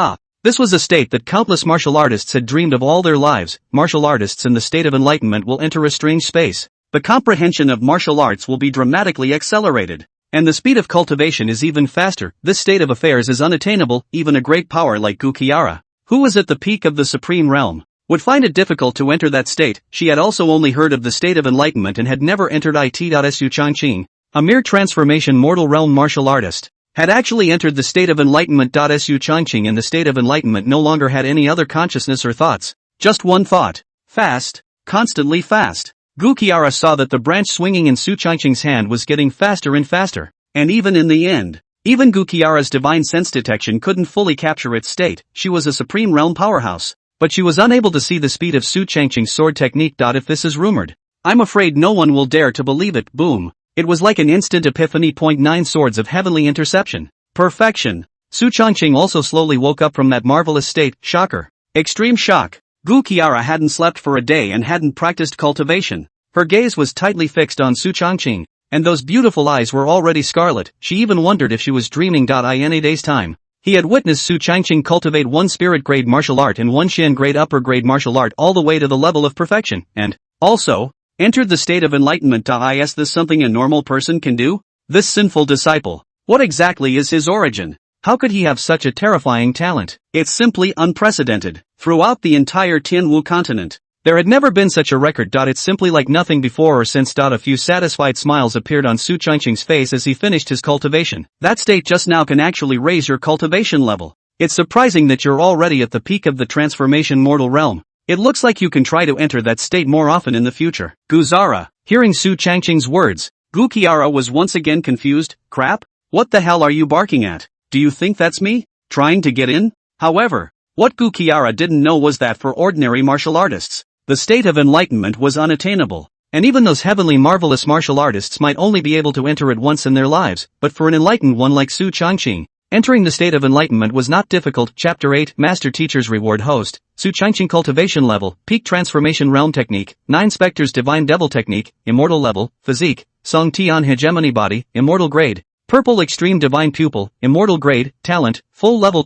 This was a state that countless martial artists had dreamed of all their lives. Martial artists in the state of enlightenment will enter a strange space. The comprehension of martial arts will be dramatically accelerated, and the speed of cultivation is even faster. This state of affairs is unattainable. Even a great power like Gu Qiara, who was at the peak of the supreme realm, would find it difficult to enter that state. She had also only heard of the state of enlightenment and had never entered it. Su Changqing, a mere transformation mortal realm martial artist, had actually entered the state of enlightenment. Su Changqing in the state of enlightenment no longer had any other consciousness or thoughts, just one thought: fast, constantly fast. Gu Qiara saw that the branch swinging in Su Changqing's hand was getting faster and faster, And even in the end, even Gukiara's divine sense detection couldn't fully capture its state. She was a supreme realm powerhouse. But she was unable to see the speed of Su Changqing's sword technique. If this is rumored, I'm afraid no one will dare to believe it. Boom. It was like an instant epiphany. 9 swords of heavenly interception. Perfection. Su Changqing also slowly woke up from that marvelous state. Shocker. Extreme shock. Gukiara hadn't slept for a day and hadn't practiced cultivation. Her gaze was tightly fixed on Su Changqing, and those beautiful eyes were already scarlet. She even wondered if she was dreaming. In a day's time, he had witnessed Su Changqing cultivate one spirit grade martial art and one Shen grade upper grade martial art all the way to the level of perfection, and also entered the state of enlightenment. Is this something a normal person can do? This sinful disciple. What exactly is his origin? How could he have such a terrifying talent? It's simply unprecedented. Throughout the entire Tianwu continent, there had never been such a record. It's simply like nothing before or since. A few satisfied smiles appeared on Su Changqing's face as he finished his cultivation. That state just now can actually raise your cultivation level. It's surprising that you're already at the peak of the transformation mortal realm. It looks like you can try to enter that state more often in the future. Guzara. Hearing Su Changqing's words, Gukiara was once again confused. Crap? What the hell are you barking at? Do you think that's me? Trying to get in? However, what Gukiara didn't know was that for ordinary martial artists, the state of enlightenment was unattainable, and even those heavenly marvelous martial artists might only be able to enter it once in their lives. But for an enlightened one like Su Changqing, entering the state of enlightenment was not difficult. Chapter 8 Master Teacher's Reward Host, Su Changqing Cultivation Level, Peak Transformation Realm Technique, 9 Spectres Divine Devil Technique, Immortal Level, Physique, Song Tian Hegemony Body, Immortal Grade, Purple Extreme Divine Pupil, Immortal Grade, Talent, Full Level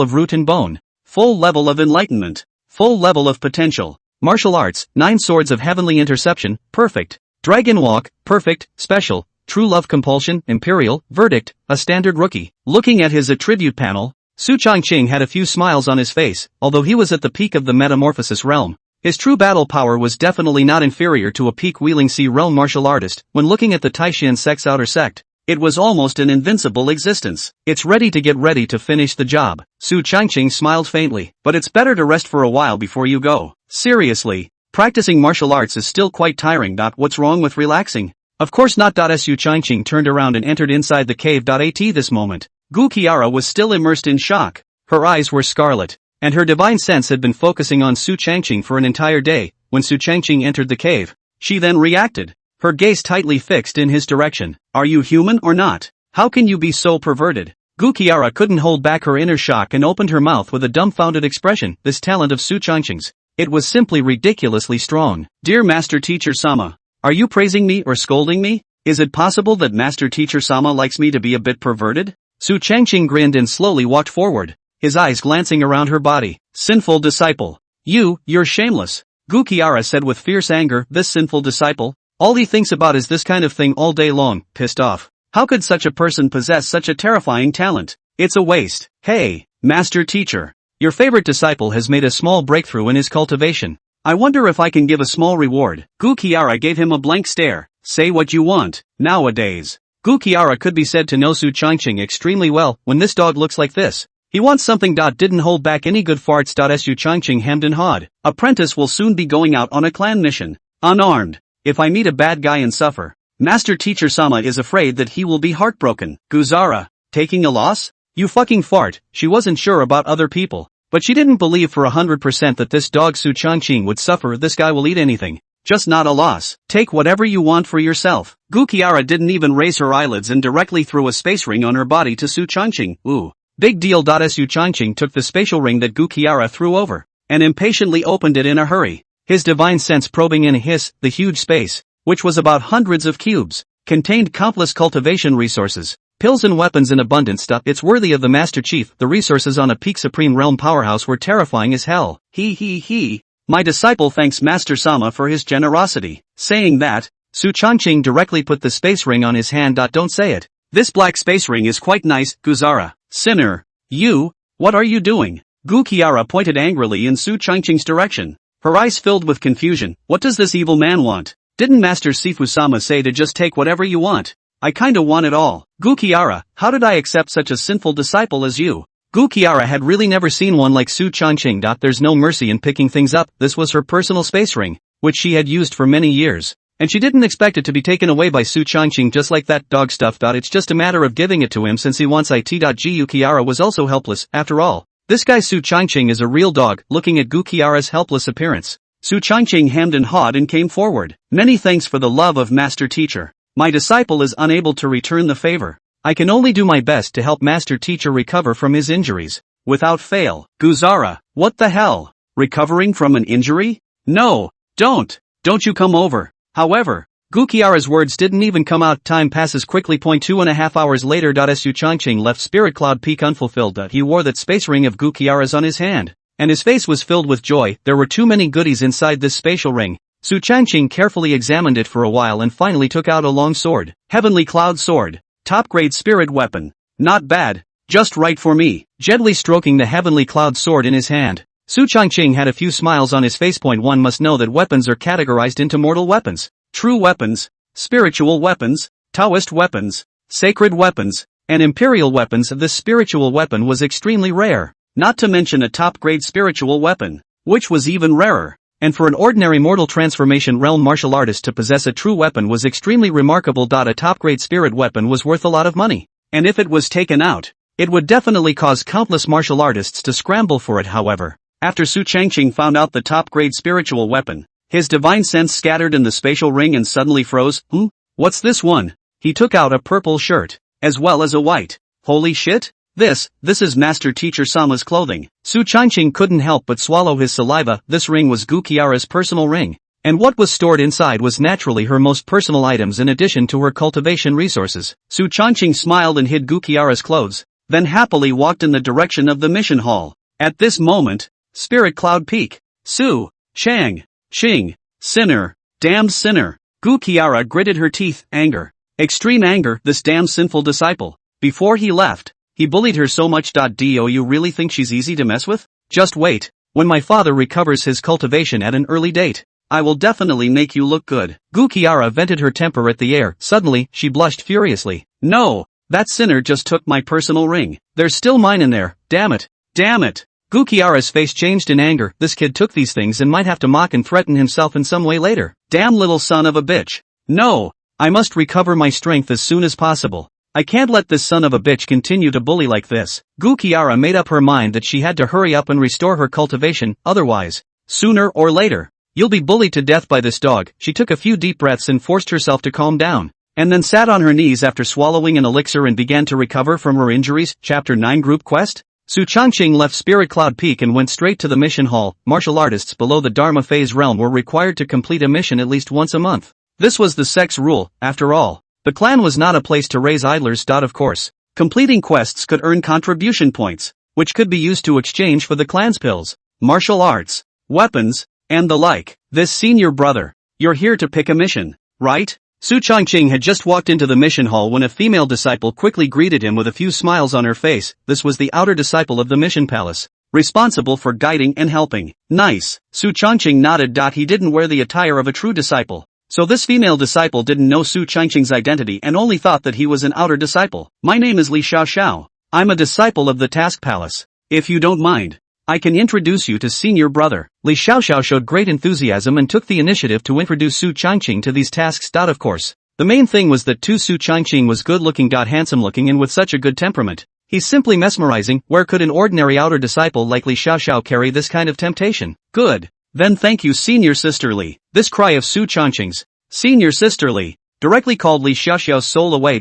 of Root and Bone, Full Level of Enlightenment, Full Level of Potential, Martial Arts, 9 Swords of Heavenly Interception, Perfect, Dragon Walk, Perfect, Special, True Love Compulsion, Imperial, Verdict, a Standard Rookie. Looking at his attribute panel, Su Changqing had a few smiles on his face. Although he was at the peak of the metamorphosis realm, his true battle power was definitely not inferior to a peak-wielding sea realm martial artist. When looking at the Taishan sect's outer sect, it was almost an invincible existence. It's ready to finish the job. Su Changqing smiled faintly. But it's better to rest for a while before you go. Seriously, practicing martial arts is still quite tiring. What's wrong with relaxing? Of course not. Su Changqing turned around and entered inside the cave. At this moment, Gukiara was still immersed in shock. Her eyes were scarlet, and her divine sense had been focusing on Su Changqing for an entire day. When Su Changqing entered the cave, she then reacted, her gaze tightly fixed in his direction. Are you human or not? How can you be so perverted? Gukiara couldn't hold back her inner shock and opened her mouth with a dumbfounded expression. This talent of Su Changqing's, it was simply ridiculously strong. Dear Master Teacher Sama, are you praising me or scolding me? Is it possible that Master Teacher Sama likes me to be a bit perverted? Su Changqing grinned and slowly walked forward, his eyes glancing around her body. Sinful disciple. You're shameless. Gukiara said with fierce anger. This sinful disciple? All he thinks about is this kind of thing all day long. Pissed off. How could such a person possess such a terrifying talent? It's a waste. Hey, Master Teacher. Your favorite disciple has made a small breakthrough in his cultivation. I wonder if I can give a small reward. Gukiara gave him a blank stare. Say what you want. Nowadays, Gukiara could be said to know Su Changqing extremely well. When this dog looks like this, he wants something. Didn't hold back any good farts. Su Changqing hemmed and hawed. Apprentice will soon be going out on a clan mission. Unarmed. If I meet a bad guy and suffer, Master Teacher Sama is afraid that he will be heartbroken. Guzara, taking a loss? You fucking fart. She wasn't sure about other people, but she didn't believe for 100% that this dog Su Changqing would suffer. This guy will eat anything, just not a loss. Take whatever you want for yourself. Gukiara didn't even raise her eyelids and directly threw a space ring on her body to Su Changqing. Ooh, big deal. Su Changqing took the spatial ring that Gukiara threw over, and impatiently opened it in a hurry. His divine sense probing in the huge space, which was about hundreds of cubes, contained countless cultivation resources, pills and weapons in abundance. It's worthy of the Master Chief. The resources on a peak supreme realm powerhouse were terrifying as hell. My disciple thanks Master Sama for his generosity. Saying that, Su Changqing directly put the space ring on his hand. Don't say it. This black space ring is quite nice. Guzara, sinner. What are you doing? Gukiara pointed angrily in Su Changqing's direction. Her eyes filled with confusion. What does this evil man want? Didn't Master Sifu Sama say to just take whatever you want? I kinda want it all. Gukiara, how did I accept such a sinful disciple as you? Gukiara had really never seen one like Su Changqing. There's no mercy in picking things up. This was her personal space ring, which she had used for many years. And she didn't expect it to be taken away by Su Changqing just like that dog stuff. It's just a matter of giving it to him since he wants it. Gu Kiara was also helpless, after all. This guy Su Changqing is a real dog. Looking at Gu Kiara's helpless appearance, Su Changqing hemmed and hawed and came forward. Many thanks for the love of Master Teacher. My disciple is unable to return the favor. I can only do my best to help Master Teacher recover from his injuries. Without fail. Guzara, what the hell? Recovering from an injury? No, don't you come over. However, Gu Kiara's words didn't even come out. Time passes quickly. 2.5 hours later. Su Changqing left Spirit Cloud Peak unfulfilled. He wore that space ring of Gu Kiara's on his hand, and his face was filled with joy. There were too many goodies inside this spatial ring. Su Changqing carefully examined it for a while and finally took out a long sword. Heavenly Cloud Sword. Top grade spirit weapon. Not bad. Just right for me. Gently stroking the Heavenly Cloud Sword in his hand, Su Changqing had a few smiles on his face. One must know that weapons are categorized into mortal weapons, true weapons, spiritual weapons, Taoist weapons, sacred weapons, and imperial weapons. This spiritual weapon was extremely rare, not to mention a top-grade spiritual weapon, which was even rarer. And for an ordinary mortal transformation realm martial artist to possess a true weapon was extremely remarkable. A top-grade spirit weapon was worth a lot of money, and if it was taken out, it would definitely cause countless martial artists to scramble for it. However, after Su Changqing found out the top-grade spiritual weapon, his divine sense scattered in the spatial ring and suddenly froze. What's this one? He took out a purple shirt, as well as a white. Holy shit! This is Master Teacher Sama's clothing. Su Changqing couldn't help but swallow his saliva. This ring was Gu Kiara's personal ring, and what was stored inside was naturally her most personal items in addition to her cultivation resources. Su Changqing smiled and hid Gu Kiara's clothes, then happily walked in the direction of the mission hall. At this moment, Spirit Cloud Peak. Su Changqing, sinner, damned sinner. Gu Kiara gritted her teeth. Anger, extreme anger. This damn sinful disciple. Before he left, he bullied her so much. Do you really think she's easy to mess with? Just wait. When my father recovers his cultivation at an early date, I will definitely make you look good. Gu Kiara vented her temper at the air. Suddenly, she blushed furiously. No, that sinner just took my personal ring. There's still mine in there. Damn it. Gu Kiara's face changed in anger. This kid took these things and might have to mock and threaten himself in some way later. Damn little son of a bitch. No, I must recover my strength as soon as possible. I can't let this son of a bitch continue to bully like this. Gu Kiara made up her mind that she had to hurry up and restore her cultivation, otherwise, sooner or later, you'll be bullied to death by this dog. She took a few deep breaths and forced herself to calm down, and then sat on her knees after swallowing an elixir and began to recover from her injuries. Chapter 9 Group Quest. Su Changqing left Spirit Cloud Peak and went straight to the mission hall. Martial artists below the Dharma phase realm were required to complete a mission at least once a month. This was the sex rule, after all. The clan was not a place to raise idlers. Of course, completing quests could earn contribution points, which could be used to exchange for the clan's pills, martial arts, weapons, and the like. This senior brother, you're here to pick a mission, right? Su Changqing had just walked into the mission hall when a female disciple quickly greeted him with a few smiles on her face. This was the outer disciple of the mission palace, responsible for guiding and helping. Nice. Su Changqing nodded. He didn't wear the attire of a true disciple, so this female disciple didn't know Su Changqing's identity and only thought that he was an outer disciple. My name is Li Xiaoxiao. I'm a disciple of the Task Palace. If you don't mind, I can introduce you to senior brother. Li Xiaoxiao showed great enthusiasm and took the initiative to introduce Su Changqing to these tasks. Of course, the main thing was that Su Changqing was good looking, handsome looking, and with such a good temperament. He's simply mesmerizing. Where could an ordinary outer disciple like Li Xiaoxiao carry this kind of temptation? Good. Then thank you, senior sister Li. This cry of Su Changqing's, senior sister Li, directly called Li Xiaoxiao's soul away.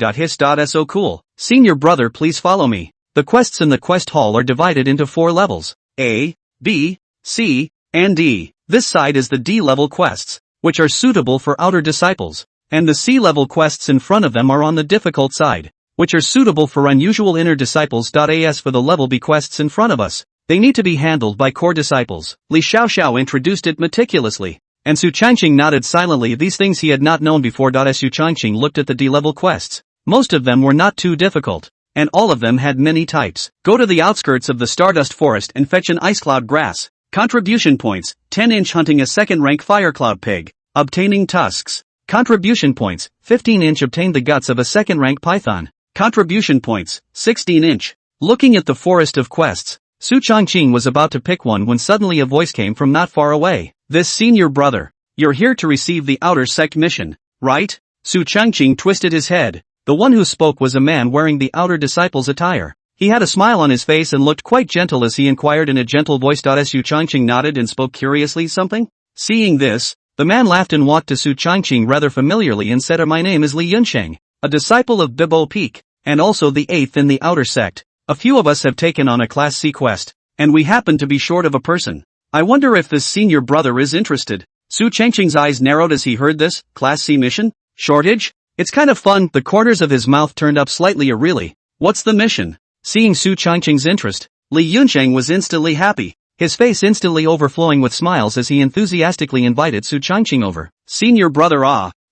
So cool. Senior brother, please follow me. The quests in the quest hall are divided into 4 levels. A, B, C, and D. This side is the D-level quests, which are suitable for outer disciples, and the C-level quests in front of them are on the difficult side, which are suitable for unusual inner disciples. As for the level B quests in front of us, they need to be handled by core disciples. Li Xiaoxiao introduced it meticulously, and Su Changqing nodded silently. These things he had not known before. Su Changqing looked at the D-level quests. Most of them were not too difficult, and all of them had many types. Go to the outskirts of the Stardust Forest and fetch an ice cloud grass. Contribution points, 10-inch hunting a second-rank firecloud pig, obtaining tusks. Contribution points, 15-inch obtain the guts of a second-rank python. Contribution points, 16-inch. Looking at the forest of quests, Su Changqing was about to pick one when suddenly a voice came from not far away. This senior brother, You're here to receive the outer sect mission, right? Su Changqing twisted his head. The one who spoke was a man wearing the outer disciple's attire. He had a smile on his face and looked quite gentle as he inquired in a gentle voice. Su Changqing nodded and spoke curiously something. Seeing this, the man laughed and walked to Su Changqing rather familiarly and said, "My name is Li Yunsheng, a disciple of Bibo Peak, and also the 8th in the outer sect. A few of us have taken on a Class C quest, and we happen to be short of a person. I wonder if this senior brother is interested." Su Changqing's eyes narrowed as he heard this. Class C mission? Shortage? It's kind of fun. The corners of his mouth turned up slightly. Really? What's the mission? Seeing Su Changqing's interest, Li Yunsheng was instantly happy, his face instantly overflowing with smiles as he enthusiastically invited Su Changqing over. "Senior brother,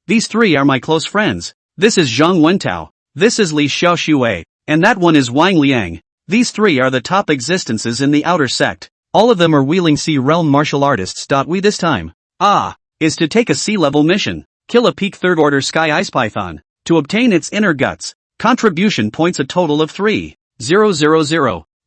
these three are my close friends. This is Zhang Wentao. This is Li Xiaoxue. And that one is Wang Liang. These three are the top existences in the outer sect. All of them are Wheeling Sea Realm martial artists. We this time is to take a sea-level mission, kill a peak 3rd order sky ice python, to obtain its inner guts. Contribution points a total of 3,000.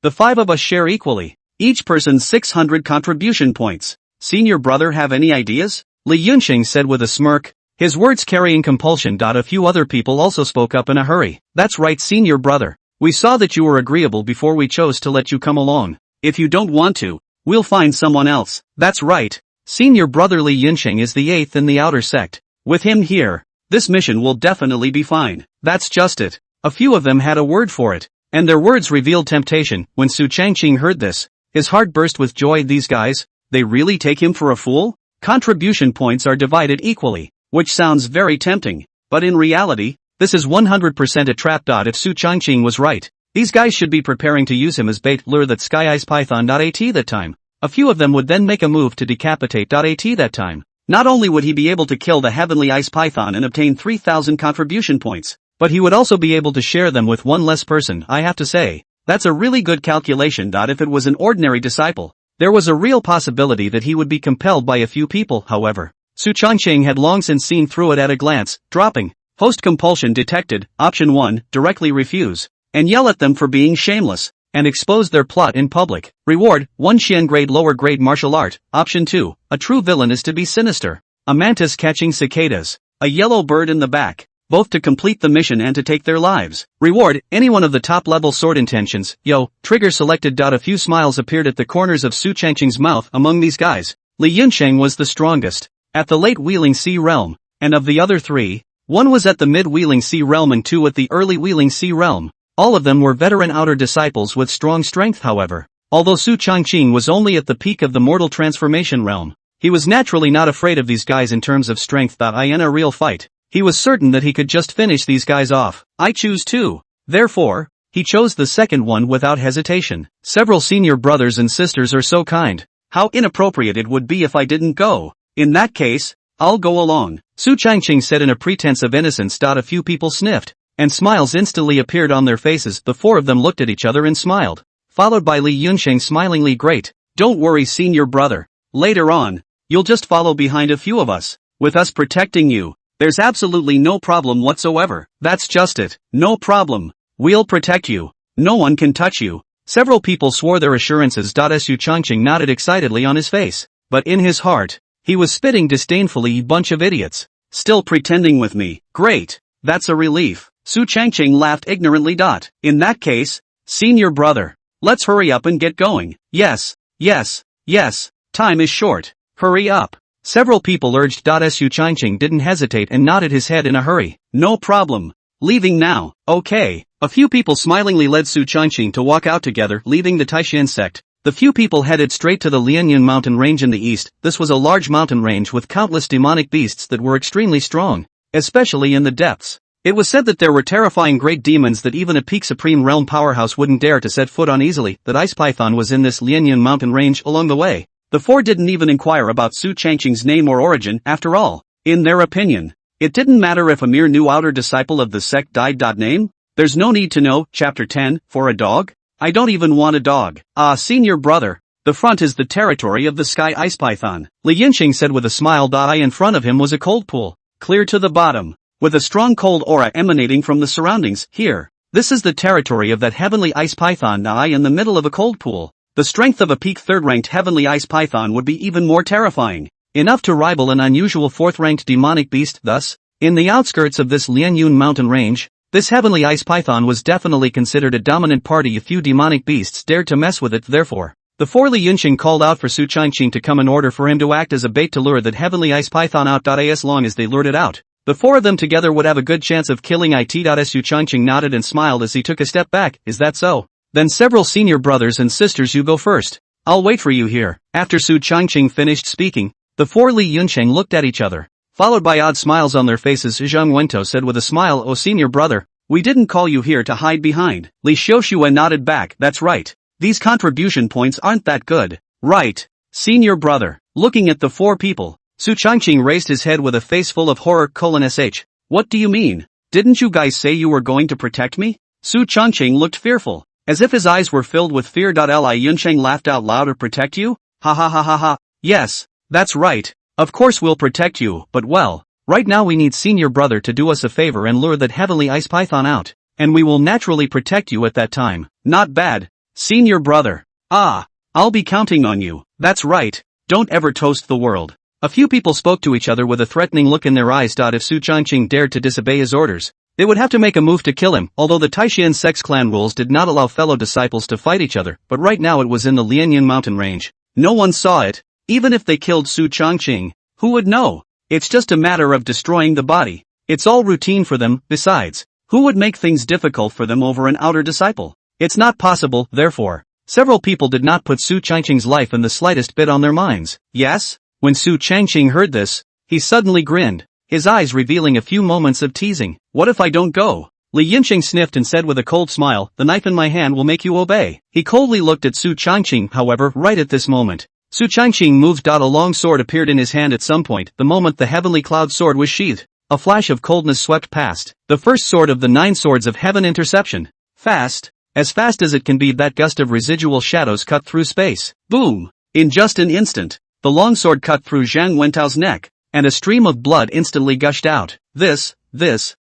The 5 of us share equally. Each person 600 contribution points. Senior brother have any ideas?" Li Yunsheng said with a smirk, his words carrying compulsion. A few other people also spoke up in a hurry. "That's right, senior brother. We saw that you were agreeable before we chose to let you come along. If you don't want to, we'll find someone else." "That's right. Senior brother Li Yunsheng is the 8th in the outer sect. With him here, this mission will definitely be fine." "That's just it." A few of them had a word for it, and their words revealed temptation. When Su Changqing heard this, his heart burst with joy. These guys, they really take him for a fool? Contribution points are divided equally, which sounds very tempting, but in reality, this is 100% a trap. If Su Changqing was right, these guys should be preparing to use him as bait. Lure that sky ice python. At that time, a few of them would then make a move to decapitate. At that time, not only would he be able to kill the heavenly ice python and obtain 3,000 contribution points, but he would also be able to share them with one less person. I have to say, that's a really good calculation. If it was an ordinary disciple, there was a real possibility that he would be compelled by a few people. However, Su Changqing had long since seen through it at a glance. Dropping host compulsion detected. Option 1, directly refuse, and yell at them for being shameless, and expose their plot in public. Reward, 1 Xian grade lower grade martial art. Option 2, a true villain is to be sinister. A mantis catching cicadas, a yellow bird in the back, both to complete the mission and to take their lives. Reward, any one of the top level sword intentions. Trigger selected. A few smiles appeared at the corners of Su Changqing's mouth. Among these guys, Li Yunsheng was the strongest, at the late Wheeling Sea Realm, and of the other 3, 1 was at the mid Wheeling Sea Realm and 2 at the early Wheeling Sea Realm. All of them were veteran outer disciples with strong strength. However, although Su Changqing was only at the peak of the mortal transformation realm, he was naturally not afraid of these guys in terms of strength. In a real fight, he was certain that he could just finish these guys off. "I choose 2. Therefore, he chose the second one without hesitation. "Several senior brothers and sisters are so kind. How inappropriate it would be if I didn't go. In that case, I'll go along," Su Changqing said in a pretense of innocence. A few people sniffed, and smiles instantly appeared on their faces. The 4 of them looked at each other and smiled, followed by Li Yunsheng smilingly. "Great. Don't worry, senior brother. Later on, you'll just follow behind a few of us. With us protecting you, there's absolutely no problem whatsoever." "That's just it. No problem. We'll protect you. No one can touch you." Several people swore their assurances. Su Changqing nodded excitedly on his face, but in his heart, he was spitting disdainfully. "Bunch of idiots. Still pretending with me. Great. That's a relief." Su Changqing laughed ignorantly. "In that case, senior brother, let's hurry up and get going." Yes. Time is short. Hurry up." Several people urged. Su Changqing didn't hesitate and nodded his head in a hurry. "No problem. Leaving now." "Okay." A few people smilingly led Su Changqing to walk out together. Leaving the Taishan sect, the few people headed straight to the Lianyun mountain range in the east. This was a large mountain range with countless demonic beasts that were extremely strong, especially in the depths. It was said that there were terrifying great demons that even a peak supreme realm powerhouse wouldn't dare to set foot on easily. That ice python was in this Lianyun mountain range. Along the way, the 4 didn't even inquire about Su Changqing's name or origin. After all, in their opinion, it didn't matter if a mere new outer disciple of the sect died. Name? There's no need to know. Chapter 10, for a dog? I don't even want a dog. Senior brother, the front is the territory of the sky ice python, Li Yunsheng said with a smile. In front of him was a cold pool, clear to the bottom, with a strong cold aura emanating from the surroundings. "Here, this is the territory of that heavenly ice python." In the middle of a cold pool, the strength of a peak 3rd ranked heavenly ice python would be even more terrifying. enough to rival an unusual 4th-ranked demonic beast. Thus, in the outskirts of this Lianyun mountain range, this heavenly ice python was definitely considered a dominant party. A few demonic beasts dared to mess with it. Therefore, the 4 Li Yunqing called out for Su Changqing to come in order for him to act as a bait to lure that heavenly ice python out. As long as they lured it out, the 4 of them together would have a good chance of killing it. Su Changqing nodded and smiled as he took a step back. Is that so? Then several senior brothers and sisters, you go first. I'll wait for you here. After Su Changqing finished speaking, the 4 Li Yunqing looked at each other, followed by odd smiles on their faces. Zhang Wento said with a smile, "Oh senior brother, we didn't call you here to hide behind." Li Xiuxue nodded back. That's right. These contribution points aren't that good. Right, senior brother. Looking at the 4 people, Su Changqing raised his head with a face full of horror. "Sh. What do you mean? Didn't you guys say you were going to protect me?" Su Changqing looked fearful, as if his eyes were filled with fear. Li Yunqing laughed out loud. "Or protect you? Ha ha ha ha ha. Yes, that's right. Of course we'll protect you, but well, right now we need senior brother to do us a favor and lure that heavenly ice python out, and we will naturally protect you at that time." "Not bad, senior brother. I'll be counting on you." "That's right. Don't ever toast the world." A few people spoke to each other with a threatening look in their eyes. If Su Changqing dared to disobey his orders, they would have to make a move to kill him. Although the Taishan sex clan rules did not allow fellow disciples to fight each other, but right now it was in the Lianyun mountain range. No one saw it. Even if they killed Su Changqing, who would know? It's just a matter of destroying the body. It's all routine for them. Besides, who would make things difficult for them over an outer disciple? It's not possible. Therefore, several people did not put Su Changqing's life in the slightest bit on their minds. Yes? When Su Changqing heard this, he suddenly grinned, his eyes revealing a few moments of teasing. "What if I don't go?" Li Yunqing sniffed and said with a cold smile, "The knife in my hand will make you obey." He coldly looked at Su Changqing. However, right at this moment, Su Changqing moved. A long sword appeared in his hand at some point. The moment the heavenly cloud sword was sheathed, a flash of coldness swept past. The first sword of the 9 swords of heaven. Interception. Fast. As fast as it can be. That gust of residual shadows cut through space. Boom! In just an instant, the longsword cut through Zhang Wentao's neck, and a stream of blood instantly gushed out.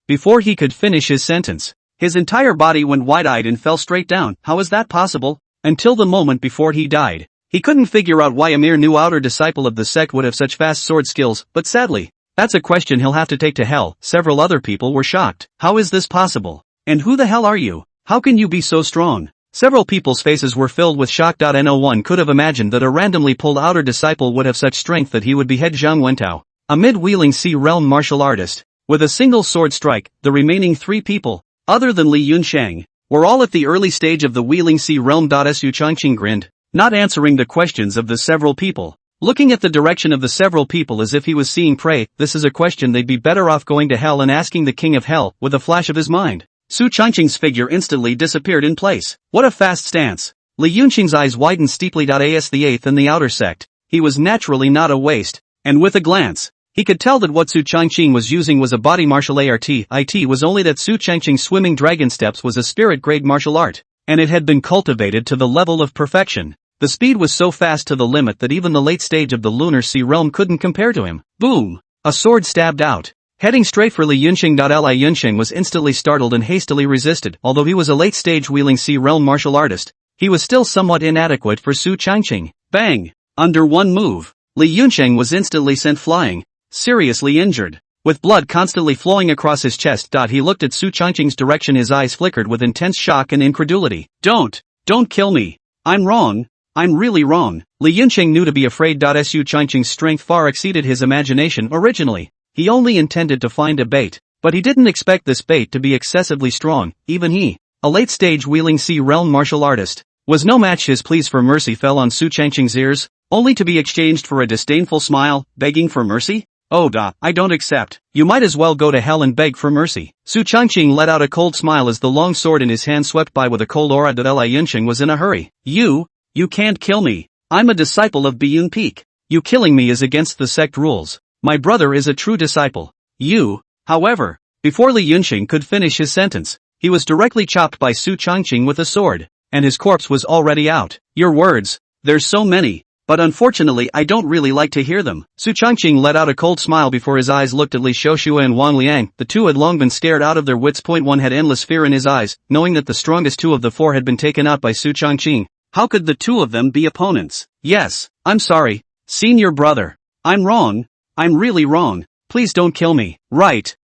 Before he could finish his sentence, his entire body went wide-eyed and fell straight down. How is that possible? Until the moment before he died, he couldn't figure out why a mere new outer disciple of the sect would have such fast sword skills, but sadly, that's a question he'll have to take to hell. Several other people were shocked. How is this possible? And who the hell are you? How can you be so strong? Several people's faces were filled with shock. No one could have imagined that a randomly pulled outer disciple would have such strength that he would behead Zhang Wentao, a mid-wheeling sea realm martial artist. With a single sword strike, the remaining 3 people, other than Li Yunsheng, were all at the early stage of the wheeling sea realm. Su Changqing grinned, not answering the questions of the several people, looking at the direction of the several people as if he was seeing prey. This is a question they'd be better off going to hell and asking the king of hell. With a flash of his mind, Su Changqing's figure instantly disappeared in place. What a fast stance! Li Yunqing's eyes widened steeply. As the 8th in the outer sect, he was naturally not a waste, and with a glance, he could tell that what Su Changqing was using was a body martial art. It was only that Su Changqing's swimming dragon steps was a spirit-grade martial art, and it had been cultivated to the level of perfection. The speed was so fast to the limit that even the late stage of the lunar sea realm couldn't compare to him. Boom! A sword stabbed out, heading straight for Li Yunqing. Li Yunqing was instantly startled and hastily resisted. Although he was a late-stage wheeling sea realm martial artist, he was still somewhat inadequate for Su Changqing. Bang! Under one move, Li Yunqing was instantly sent flying, seriously injured. With blood constantly flowing across his chest. He looked at Su Changqing's direction. His eyes flickered with intense shock and incredulity. Don't kill me. I'm wrong. I'm really wrong. Li Yunqing knew to be afraid. Su Changqing's strength far exceeded his imagination. Originally, he only intended to find a bait, but he didn't expect this bait to be excessively strong. Even he, a late-stage wheeling sea realm martial artist, was no match. His pleas for mercy fell on Su Changqing's ears, only to be exchanged for a disdainful smile. Begging for mercy? Oh I don't accept. You might as well go to hell and beg for mercy. Su Changqing let out a cold smile as the long sword in his hand swept by with a cold aura. Li Yunqing was in a hurry. You can't kill me. I'm a disciple of Biyun Peak. You killing me is against the sect rules. My brother is a true disciple. However, before Li Yunqing could finish his sentence, he was directly chopped by Su Changqing with a sword, and his corpse was already out. Your words, there's so many, but unfortunately I don't really like to hear them. Su Changqing let out a cold smile before his eyes looked at Li Xiuxue and Wang Liang. The two had long been scared out of their wits. One had endless fear in his eyes, knowing that the strongest 2 of the 4 had been taken out by Su Changqing. How could the 2 of them be opponents? Yes, I'm sorry, senior brother. I'm wrong. I'm really wrong. Please don't kill me. Right.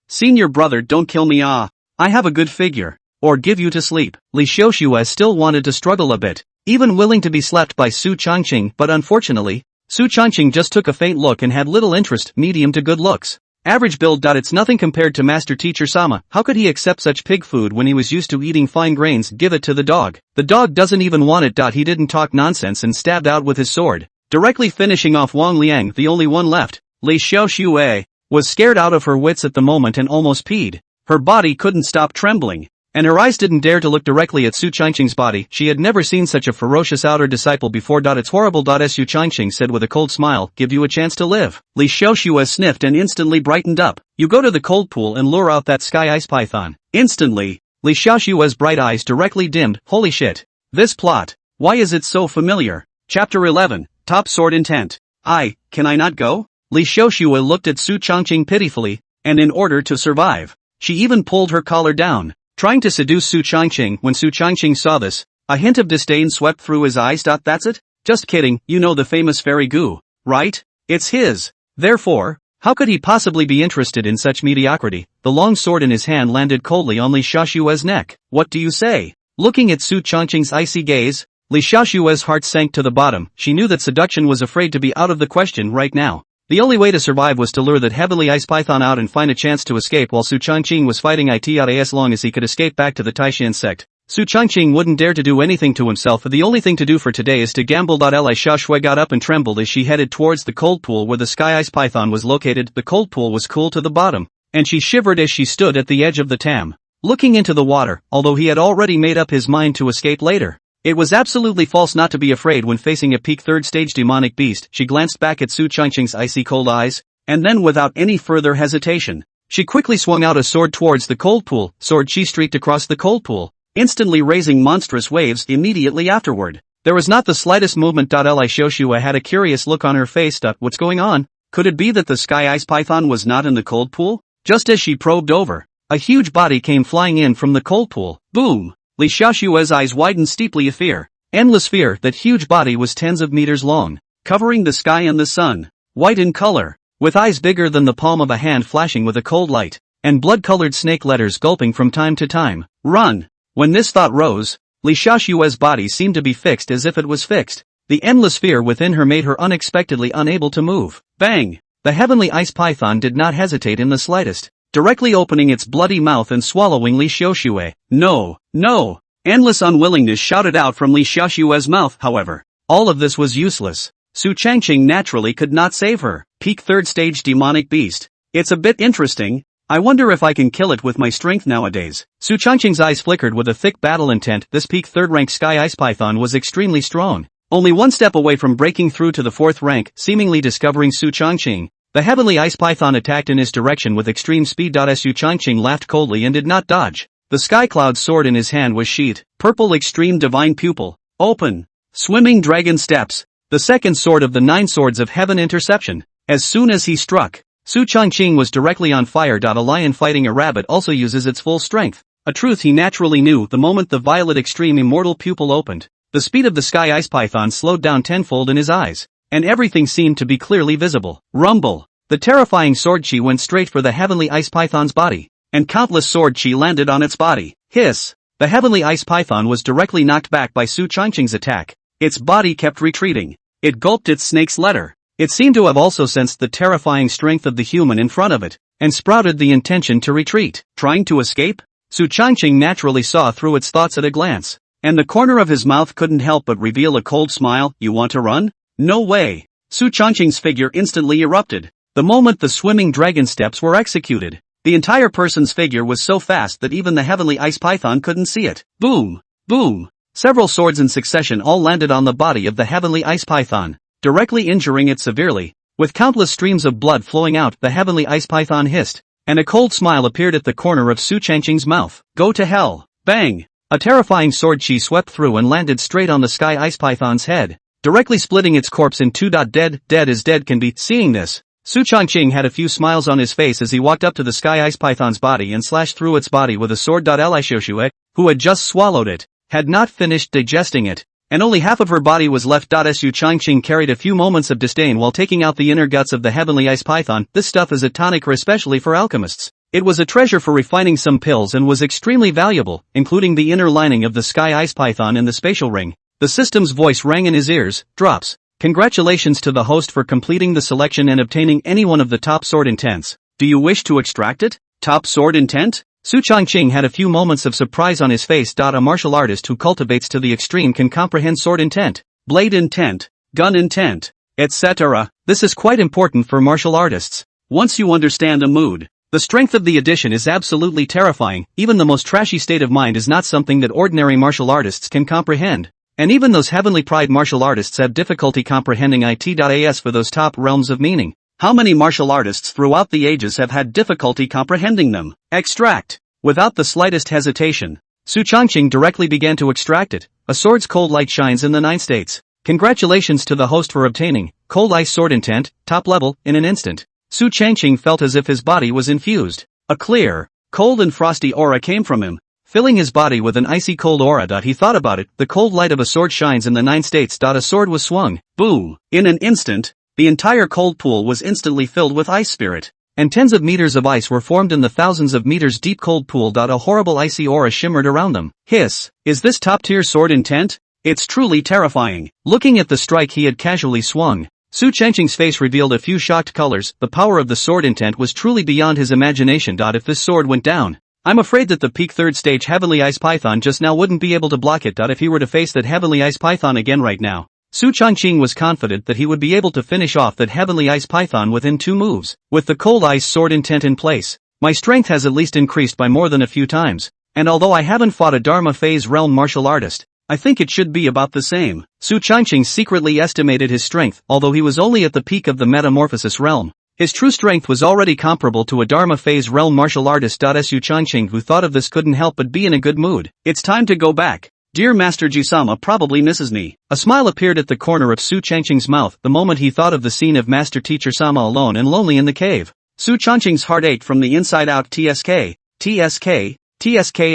Senior brother, don't kill me. I have a good figure. Or give you to sleep. Li Xiaoxue still wanted to struggle a bit, even willing to be slapped by Su Changqing, but unfortunately, Su Changqing just took a faint look and had little interest, medium to good looks. Average build. It's nothing compared to Master Teacher Sama. How could he accept such pig food when he was used to eating fine grains? Give it to the dog. The dog doesn't even want it. He didn't talk nonsense and stabbed out with his sword, directly finishing off Wang Liang, the only one left. Li Xiaoxue was scared out of her wits at the moment and almost peed. Her body couldn't stop trembling, and her eyes didn't dare to look directly at Su Changqing's body. She had never seen such a ferocious outer disciple before. It's horrible. Su Changqing said with a cold smile, give you a chance to live. Li Xiaoxue sniffed and instantly brightened up. You go to the cold pool and lure out that sky ice python. Instantly, Li Xiaoxue's bright eyes directly dimmed. Holy shit. This plot. Why is it so familiar? Chapter 11, Top Sword Intent. Can I not go? Li Xiaoxue looked at Su Changqing pitifully, and in order to survive, she even pulled her collar down, trying to seduce Su Changqing. When Su Changqing saw this, a hint of disdain swept through his eyes. That's it? Just kidding, you know the famous fairy goo, right? It's his. Therefore, how could he possibly be interested in such mediocrity? The long sword in his hand landed coldly on Li Xiaoxue's neck. What do you say? Looking at Su Changqing's icy gaze, Li Xiaoxue's heart sank to the bottom. She knew that seduction was afraid to be out of the question right now. The only way to survive was to lure that heavenly ice python out and find a chance to escape while Su Changqing was fighting it. As long as he could escape back to the Taishan sect, Su Changqing wouldn't dare to do anything to himself. The only thing to do for today is to gamble. Li Xiaoxue got up and trembled as she headed towards the cold pool where the sky ice python was located. The cold pool was cool to the bottom, and she shivered as she stood at the edge of the tam, looking into the water, although he had already made up his mind to escape later. It was absolutely false not to be afraid when facing a peak third-stage demonic beast. She glanced back at Su Changqing's icy cold eyes, and then without any further hesitation, she quickly swung out a sword towards the cold pool. Sword she streaked across the cold pool, instantly raising monstrous waves immediately afterward. There was not the slightest movement. Li Xiaoxue had a curious look on her face. What's going on? Could it be that the sky ice python was not in the cold pool? Just as she probed over, a huge body came flying in from the cold pool. Boom! Li Xiaoxue's eyes widened steeply. A fear, endless fear. That huge body was tens of meters long, covering the sky and the sun, white in color, with eyes bigger than the palm of a hand flashing with a cold light, and blood-colored snake letters gulping from time to time. Run! When this thought rose, Li Xiaoxue's body seemed to be fixed as if it was fixed. The endless fear within her made her unexpectedly unable to move. Bang! The heavenly ice python did not hesitate in the slightest, directly opening its bloody mouth and swallowing Li Xiaoxue. No! No! Endless unwillingness shouted out from Li Xiaoxue's mouth. However, all of this was useless. Su Changqing naturally could not save her. Peak third-stage demonic beast. It's a bit interesting. I wonder if I can kill it with my strength nowadays. Su Changqing's eyes flickered with a thick battle intent. This peak third-rank sky ice python was extremely strong, only one step away from breaking through to the fourth rank. Seemingly discovering Su Changqing, the heavenly ice python attacked in his direction with extreme speed. Su Changqing laughed coldly and did not dodge. The sky cloud sword in his hand was sheathed. Purple extreme divine pupil. Open. Swimming dragon steps. The second sword of the 9 swords of heaven interception. As soon as he struck, Su Changqing was directly on fire. A lion fighting a rabbit also uses its full strength, a truth he naturally knew. The moment the violet extreme immortal pupil opened, the speed of the sky ice python slowed down tenfold in his eyes, and everything seemed to be clearly visible. Rumble! The terrifying sword chi went straight for the heavenly ice python's body, and countless sword chi landed on its body. Hiss! The heavenly ice python was directly knocked back by Su Changqing's attack. Its body kept retreating. It gulped its snake's letter. It seemed to have also sensed the terrifying strength of the human in front of it, and sprouted the intention to retreat. Trying to escape? Su Changqing naturally saw through its thoughts at a glance, and the corner of his mouth couldn't help but reveal a cold smile. You want to run? No way! Su Changqing's figure instantly erupted. The moment the swimming dragon steps were executed, the entire person's figure was so fast that even the heavenly ice python couldn't see it. Boom! Boom! Several swords in succession all landed on the body of the heavenly ice python, directly injuring it severely. With countless streams of blood flowing out, the heavenly ice python hissed, and a cold smile appeared at the corner of Su Changqing's mouth. Go to hell! Bang! A terrifying sword chi swept through and landed straight on the sky ice python's head, directly splitting its corpse in two. Dead as dead can be. Seeing this, Su Changqing had a few smiles on his face as he walked up to the sky ice python's body and slashed through its body with a sword. Li Xiaoxue, who had just swallowed it, had not finished digesting it, and only half of her body was left. Su Changqing carried a few moments of disdain while taking out the inner guts of the heavenly ice python. This stuff is a tonic especially for alchemists. It was a treasure for refining some pills and was extremely valuable, including the inner lining of the sky ice python and the spatial ring. The system's voice rang in his ears. Drops. Congratulations to the host for completing the selection and obtaining any one of the top sword intents. Do you wish to extract it? Top sword intent? Su Changqing had a few moments of surprise on his face. A martial artist who cultivates to the extreme can comprehend sword intent, blade intent, gun intent, etc. This is quite important for martial artists. Once you understand a mood, the strength of the edition is absolutely terrifying. Even the most trashy state of mind is not something that ordinary martial artists can comprehend. And even those heavenly pride martial artists have difficulty comprehending it. For those top realms of meaning. How many martial artists throughout the ages have had difficulty comprehending them? Extract. Without the slightest hesitation, Su Changqing directly began to extract it. A sword's cold light shines in the 9 states. Congratulations to the host for obtaining cold ice sword intent, top level, in an instant. Su Changqing felt as if his body was infused. A clear, cold and frosty aura came from him, filling his body with an icy cold aura. He thought about it. The cold light of a sword shines in the 9 states. A sword was swung. Boom. In an instant, the entire cold pool was instantly filled with ice spirit. And tens of meters of ice were formed in the thousands of meters deep cold pool. A horrible icy aura shimmered around them. Hiss. Is this top tier sword intent? It's truly terrifying. Looking at the strike he had casually swung, Su Changqing's face revealed a few shocked colors. The power of the sword intent was truly beyond his imagination. If this sword went down, I'm afraid that the peak 3rd stage heavenly ice python just now wouldn't be able to block it. If he were to face that heavenly ice python again right now, Su Changqing was confident that he would be able to finish off that heavenly ice python within 2 moves. With the cold ice sword intent in place, my strength has at least increased by more than a few times, and although I haven't fought a Dharma phase realm martial artist, I think it should be about the same. Su Changqing secretly estimated his strength. Although he was only at the peak of the metamorphosis realm, his true strength was already comparable to a Dharma phase realm martial artist. Su Changqing, who thought of this, couldn't help but be in a good mood. It's time to go back. Dear Master Jisama probably misses me. A smile appeared at the corner of Su Changqing's mouth the moment he thought of the scene of Master Teacher Sama alone and lonely in the cave. Su Changqing's heart ached from the inside out. TSK.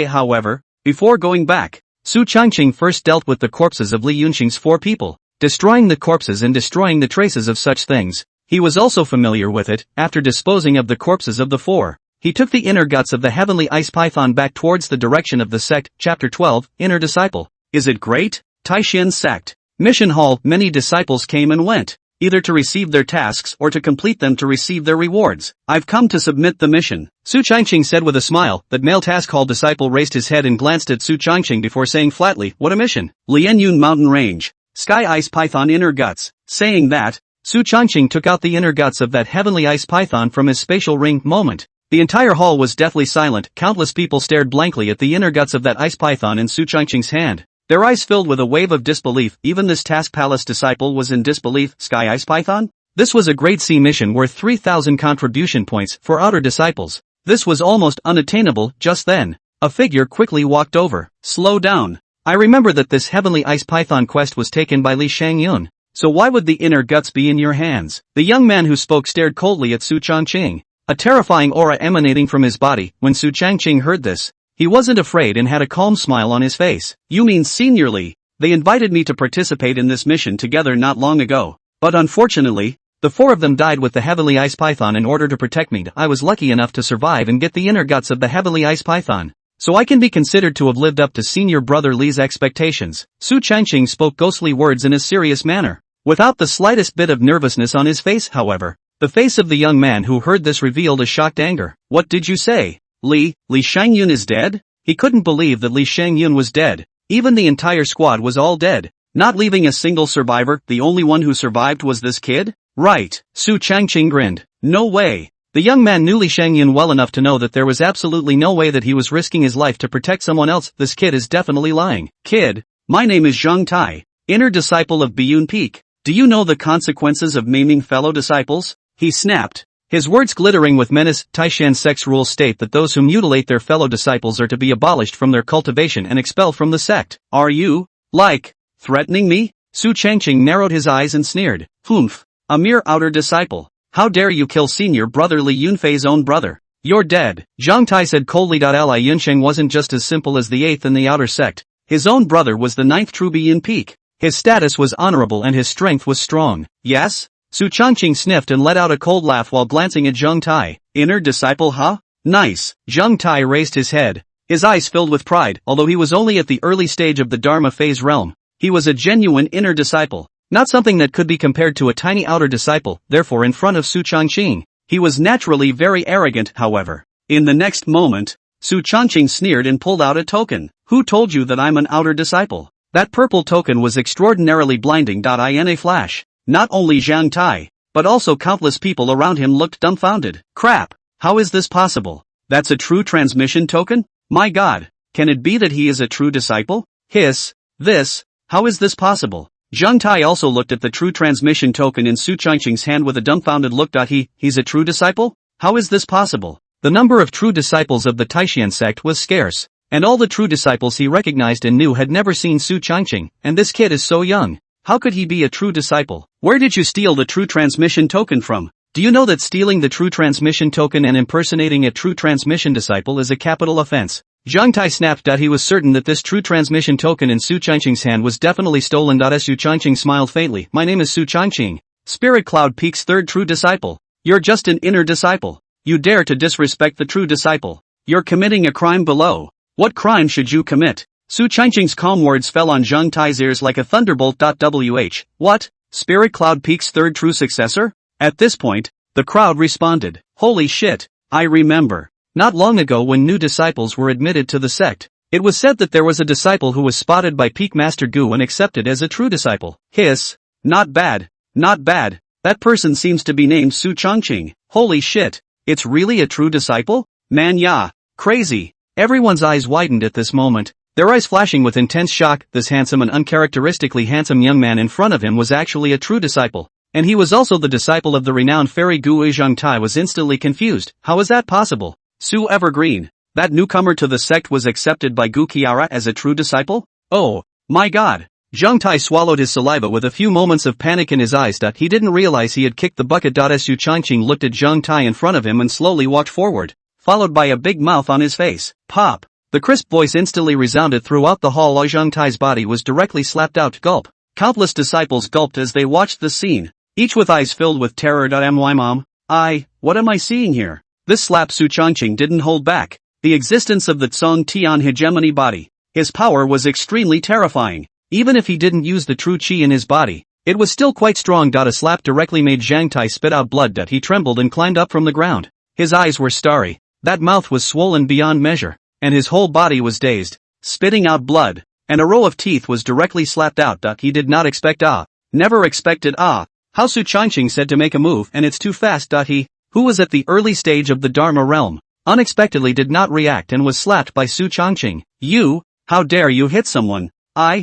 However, before going back, Su Changqing first dealt with the corpses of Li Yunxing's 4 people, destroying the corpses and destroying the traces of such things. He was also familiar with it. After disposing of the corpses of the 4, he took the inner guts of the heavenly ice python back towards the direction of the sect. Chapter 12, Inner Disciple. Is it great? Taishin Sect. Mission Hall. Many disciples came and went, either to receive their tasks or to complete them to receive their rewards. I've come to submit the mission, Su Changqing said with a smile. That male task hall disciple raised his head and glanced at Su Changqing before saying flatly, what a mission. Lianyun Mountain Range. Sky Ice Python Inner Guts. Saying that, Su Changqing took out the inner guts of that heavenly ice python from his spatial ring. Moment. The entire hall was deathly silent. Countless people stared blankly at the inner guts of that ice python in Su Changqing's hand, their eyes filled with a wave of disbelief. Even this task palace disciple was in disbelief. Sky Ice Python? This was a grade C mission worth 3,000 contribution points for outer disciples. This was almost unattainable. Just then, a figure quickly walked over. Slow down. I remember that this heavenly ice python quest was taken by Li Shangyun. So why would the inner guts be in your hands? The young man who spoke stared coldly at Su Changqing, a terrifying aura emanating from his body. When Su Changqing heard this, he wasn't afraid and had a calm smile on his face. You mean Senior Li? They invited me to participate in this mission together not long ago. But unfortunately, the 4 of them died with the heavenly ice python in order to protect me. I was lucky enough to survive and get the inner guts of the heavenly ice python, so I can be considered to have lived up to senior brother Li's expectations. Su Changqing spoke ghostly words in a serious manner, without the slightest bit of nervousness on his face. However, the face of the young man who heard this revealed a shocked anger. What did you say? Li Shangyun is dead? He couldn't believe that Li Shangyun was dead. Even the entire squad was all dead, not leaving a single survivor. The only one who survived was this kid? Right. Su Changqing grinned. No way. The young man knew Li Shangyun well enough to know that there was absolutely no way that he was risking his life to protect someone else. This kid is definitely lying. Kid, my name is Zhang Tai, inner disciple of Biyun Peak. Do you know the consequences of maiming fellow disciples? He snapped, his words glittering with menace. Taishan sect's rules state that those who mutilate their fellow disciples are to be abolished from their cultivation and expelled from the sect. Are you, threatening me? Su Changqing narrowed his eyes and sneered. Humph, a mere outer disciple. How dare you kill senior brother Li Yunfei's own brother? You're dead. Zhang Tai said coldly. Li Yunsheng wasn't just as simple as the 8th in the outer sect. His own brother was the 9th true Biyun Peak. His status was honorable and his strength was strong. Yes? Su Changqing sniffed and let out a cold laugh while glancing at Zheng Tai. Inner disciple, huh? Nice. Zheng Tai raised his head. His eyes filled with pride. Although he was only at the early stage of the Dharma phase realm, he was a genuine inner disciple. Not something that could be compared to a tiny outer disciple. Therefore, in front of Su Changqing, he was naturally very arrogant. However, in the next moment, Su Changqing sneered and pulled out a token. Who told you that I'm an outer disciple? That purple token was extraordinarily blinding. In a flash, not only Zhang Tai, but also countless people around him looked dumbfounded. Crap! How is this possible? That's a true transmission token? My god! Can it be that he is a true disciple? Hiss! This! How is this possible? Zhang Tai also looked at the true transmission token in Su Changqing's hand with a dumbfounded look. He's a true disciple? How is this possible? The number of true disciples of the Taishan sect was scarce, and all the true disciples he recognized and knew had never seen Su Changqing, and this kid is so young. How could he be a true disciple? Where did you steal the true transmission token from? Do you know that stealing the true transmission token and impersonating a true transmission disciple is a capital offense? Zhang Tai snapped. He was certain that this true transmission token in Su Changqing's hand was definitely stolen. Su Changqing smiled faintly. My name is Su Changqing, Spirit Cloud Peak's third true disciple. You're just an inner disciple. You dare to disrespect the true disciple. You're committing a crime below. What crime should you commit? Su Changqing's calm words fell on Zhang Tai's ears like a thunderbolt. What? Spirit Cloud Peak's third true successor? At this point, the crowd responded. Holy shit, I remember. Not long ago when new disciples were admitted to the sect, it was said that there was a disciple who was spotted by Peak Master Gu and accepted as a true disciple. Hiss. Not bad. Not bad. That person seems to be named Su Changqing. Holy shit. It's really a true disciple? Man, yeah. Crazy. Everyone's eyes widened at this moment, their eyes flashing with intense shock. This handsome and uncharacteristically handsome young man in front of him was actually a true disciple, and he was also the disciple of the renowned fairy Gu. Zhang Tai was instantly confused. How is that possible? Su Evergreen, that newcomer to the sect, was accepted by Gu Qiara as a true disciple? Oh, my god. Zhang Tai swallowed his saliva with a few moments of panic in his eyes. He didn't realize he had kicked the bucket. Su Changqing looked at Zhang Tai in front of him and slowly walked forward, followed by a big mouth on his face. Pop! The crisp voice instantly resounded throughout the hall. Zhang Tai's body was directly slapped out. Gulp. Countless disciples gulped as they watched the scene, each with eyes filled with terror. My mom. What am I seeing here? This slap. Su Changqing didn't hold back. The existence of the Tsong Tian hegemony body. His power was extremely terrifying. Even if he didn't use the true chi in his body, it was still quite strong. A slap directly made Zhang Tai spit out blood. He trembled and climbed up from the ground. His eyes were starry. That mouth was swollen beyond measure, and his whole body was dazed, spitting out blood, and a row of teeth was directly slapped out. He did not expect never expected how Su Changqing said to make a move, and it's too fast. He, who was at the early stage of the Dharma realm, unexpectedly did not react and was slapped by Su Changqing. You, how dare you hit someone?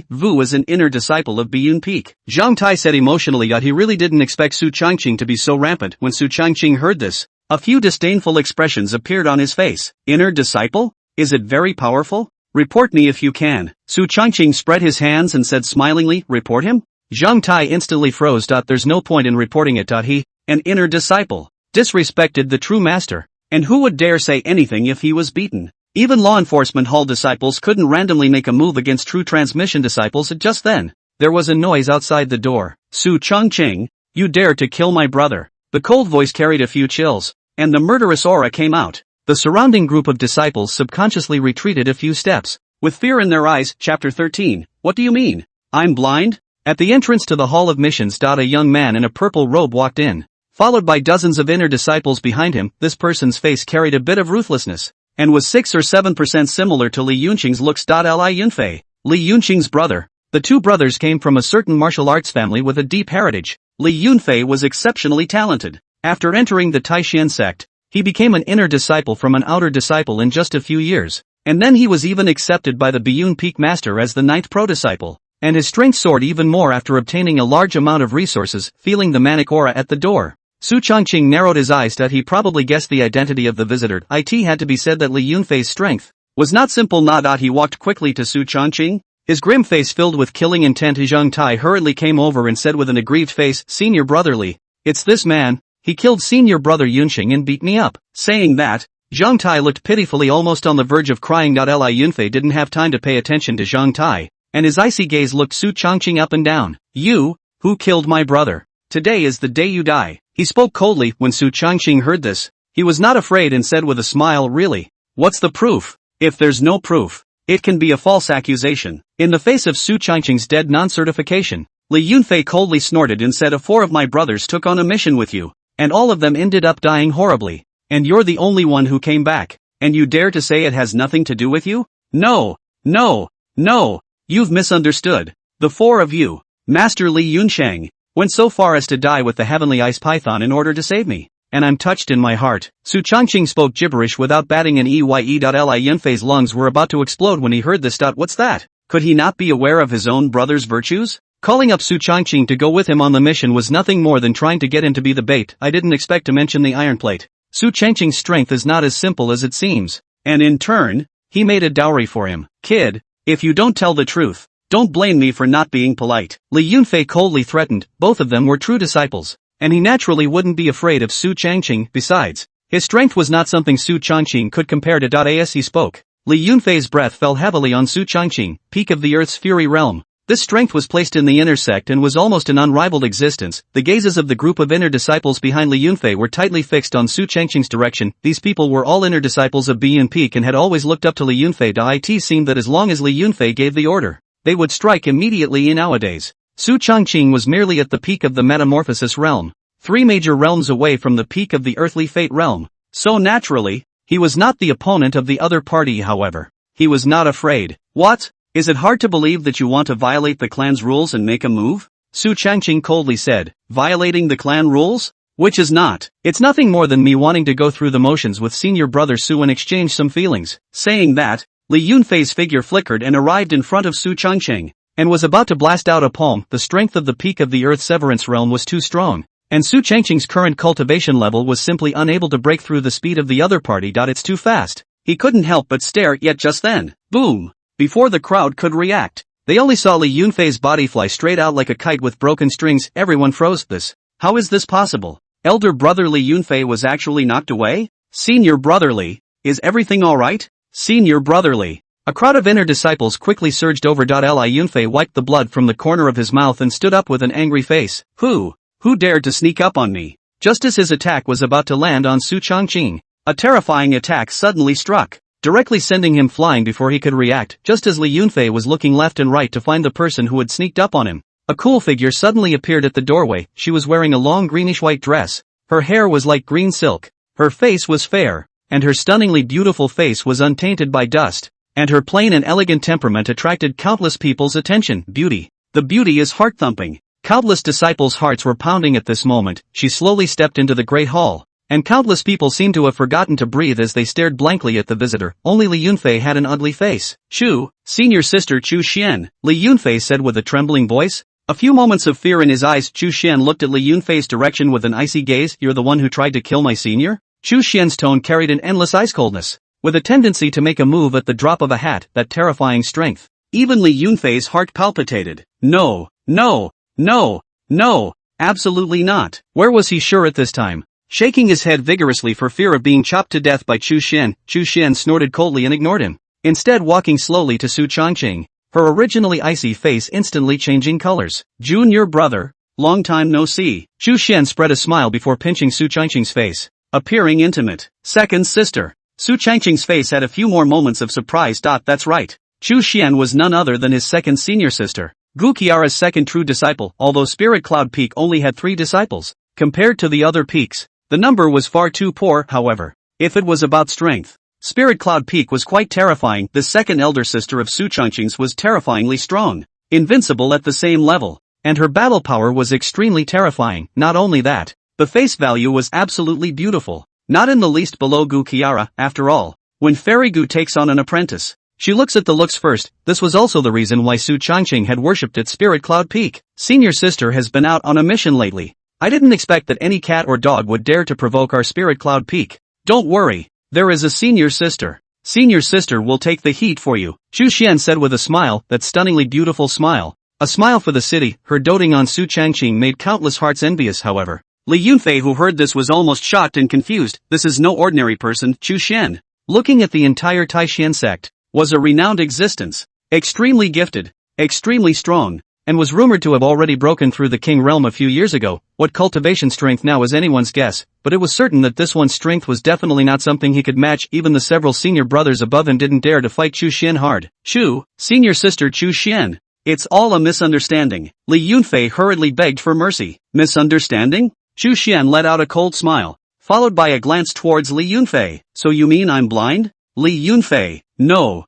Vu is an inner disciple of Biyun Peak. Zhang Tai said emotionally. He really didn't expect Su Changqing to be so rampant. When Su Changqing heard this, a few disdainful expressions appeared on his face. Inner disciple? Is it very powerful? Report me if you can. Su Changqing spread his hands and said smilingly, report him? Zhang Tai instantly froze. There's no point in reporting it. He, an inner disciple, disrespected the true master, and who would dare say anything if he was beaten? Even law enforcement hall disciples couldn't randomly make a move against true transmission disciples. Just then, there was a noise outside the door. Su Changqing, you dare to kill my brother. The cold voice carried a few chills, and the murderous aura came out. The surrounding group of disciples subconsciously retreated a few steps, with fear in their eyes. Chapter 13. What do you mean? I'm blind? At the entrance to the Hall of Missions. A young man in a purple robe walked in, followed by dozens of inner disciples behind him. This person's face carried a bit of ruthlessness, and was 6 or 7% similar to Li Yunqing's looks. Li Yunfei, Li Yunqing's brother. The two brothers came from a certain martial arts family with a deep heritage. Li Yunfei was exceptionally talented. After entering the Taishan sect, he became an inner disciple from an outer disciple in just a few years, and then he was even accepted by the Biyun Peak Master as the 9th pro-disciple, and his strength soared even more after obtaining a large amount of resources. Feeling the manic aura at the door, Su Changqing narrowed his eyes. He probably guessed the identity of the visitor. It had to be said that Li Yunfei's strength was not simple. He walked quickly to Su Changqing, his grim face filled with killing intent. Zhang Tai hurriedly came over and said with an aggrieved face, Senior Brother Li, it's this man. He killed Senior Brother Yunqing and beat me up. Saying that, Zhang Tai looked pitifully, almost on the verge of crying. Li Yunfei didn't have time to pay attention to Zhang Tai, and his icy gaze looked Su Changqing up and down. You, who killed my brother? Today is the day you die. He spoke coldly. When Su Changqing heard this, he was not afraid and said with a smile, really? What's the proof? If there's no proof, it can be a false accusation. In the face of Su Changqing's dead non-certification, Li Yunfei coldly snorted and said, 4 of my brothers took on a mission with you, and all of them ended up dying horribly, and you're the only one who came back, and you dare to say it has nothing to do with you? No, no, no, you've misunderstood. The 4 of you, Master Li Yunsheng, went so far as to die with the heavenly ice python in order to save me, and I'm touched in my heart. Su Changqing spoke gibberish without batting an eye. Li Yunfei's lungs were about to explode when he heard this. What's that? Could he not be aware of his own brother's virtues? Calling up Su Changqing to go with him on the mission was nothing more than trying to get him to be the bait. I didn't expect to mention the iron plate. Su Changqing's strength is not as simple as it seems, and in turn, he made a dowry for him. Kid, if you don't tell the truth, don't blame me for not being polite. Li Yunfei coldly threatened. Both of them were true disciples, and he naturally wouldn't be afraid of Su Changqing. Besides, his strength was not something Su Changqing could compare to. As he spoke, Li Yunfei's breath fell heavily on Su Changqing, peak of the Earth's fury realm. This strength was placed in the inner sect and was almost an unrivaled existence. The gazes of the group of inner disciples behind Li Yunfei were tightly fixed on Su Changqing's direction. These people were all inner disciples of Biyun Peak and had always looked up to Li Yunfei. It seemed that as long as Li Yunfei gave the order, they would strike immediately. Nowadays, Su Changqing was merely at the peak of the metamorphosis realm, 3 major realms away from the peak of the earthly fate realm. So naturally, he was not the opponent of the other party. However, he was not afraid. What? Is it hard to believe that you want to violate the clan's rules and make a move? Su Changqing coldly said. Violating the clan rules? Which is not. It's nothing more than me wanting to go through the motions with senior brother Su and exchange some feelings. Saying that, Li Yunfei's figure flickered and arrived in front of Su Changqing, and was about to blast out a palm. The strength of the peak of the Earth Severance realm was too strong, and Su Changqing's current cultivation level was simply unable to break through the speed of the other party. It's too fast. He couldn't help but stare. Yet just then, boom! Before the crowd could react, they only saw Li Yunfei's body fly straight out like a kite with broken strings. Everyone froze. How is this possible? Elder brother Li Yunfei was actually knocked away? Senior brother Li, is everything alright? Senior brother Li. A crowd of inner disciples quickly surged over. Li Yunfei wiped the blood from the corner of his mouth and stood up with an angry face. Who dared to sneak up on me? Just as his attack was about to land on Su Changqing, a terrifying attack suddenly struck, directly sending him flying before he could react. Just as Li Yunfei was looking left and right to find the person who had sneaked up on him, a cool figure suddenly appeared at the doorway. She was wearing a long greenish-white dress. Her hair was like green silk. Her face was fair, and her stunningly beautiful face was untainted by dust, and her plain and elegant temperament attracted countless people's attention. Beauty. The beauty is heart-thumping. Countless disciples' hearts were pounding at this moment. She slowly stepped into the great hall, and countless people seemed to have forgotten to breathe as they stared blankly at the visitor. Only Li Yunfei had an ugly face. Chu, senior sister Chu Xian, Li Yunfei said with a trembling voice. A few moments of fear in his eyes. Chu Xian looked at Li Yunfei's direction with an icy gaze. You're the one who tried to kill my senior? Chu Xian's tone carried an endless ice coldness, with a tendency to make a move at the drop of a hat. That terrifying strength. Even Li Yunfei's heart palpitated. No, no, no, no, absolutely not. Where was he sure at this time? Shaking his head vigorously for fear of being chopped to death by Chu Xian, Chu Xian snorted coldly and ignored him, instead walking slowly to Su Changqing, her originally icy face instantly changing colors. Junior brother, long time no see. Chu Xian spread a smile before pinching Su Changqing's face, appearing intimate. Second sister. Su Changqing's face had a few more moments of surprise. That's right. Chu Xian was none other than his second senior sister, Gu Qiara's second true disciple. Although Spirit Cloud Peak only had 3 disciples, compared to the other peaks, the number was far too poor. However, if it was about strength, Spirit Cloud Peak was quite terrifying. The second elder sister of Su Changqing's was terrifyingly strong, invincible at the same level, and her battle power was extremely terrifying. Not only that, the face value was absolutely beautiful, not in the least below Gu Qiara. After all, when Fairy Gu takes on an apprentice, she looks at the looks first. This was also the reason why Su Changqing had worshipped at Spirit Cloud Peak. Senior sister has been out on a mission lately. I didn't expect that any cat or dog would dare to provoke our Spirit Cloud Peak. Don't worry, there is a senior sister. Senior sister will take the heat for you, Chu Xian said with a smile, that stunningly beautiful smile. A smile for the city. Her doting on Su Changqing made countless hearts envious. However, Li Yunfei, who heard this, was almost shocked and confused. This is no ordinary person. Chu Xian, looking at the entire Taishan sect, was a renowned existence, extremely gifted, extremely strong, and was rumored to have already broken through the king realm a few years ago. What cultivation strength now is anyone's guess, but it was certain that this one's strength was definitely not something he could match. Even the several senior brothers above him didn't dare to fight Chu Xian hard. Chu, senior sister Chu Xian. It's all a misunderstanding. Li Yunfei hurriedly begged for mercy. Misunderstanding? Chu Xian let out a cold smile, followed by a glance towards Li Yunfei. So you mean I'm blind? Li Yunfei. No,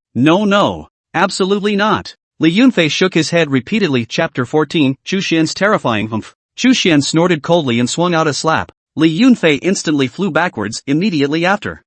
absolutely not. Li Yunfei shook his head repeatedly. Chapter 14, Chu Xian's terrifying humph. Chu Xian snorted coldly and swung out a slap. Li Yunfei instantly flew backwards immediately after.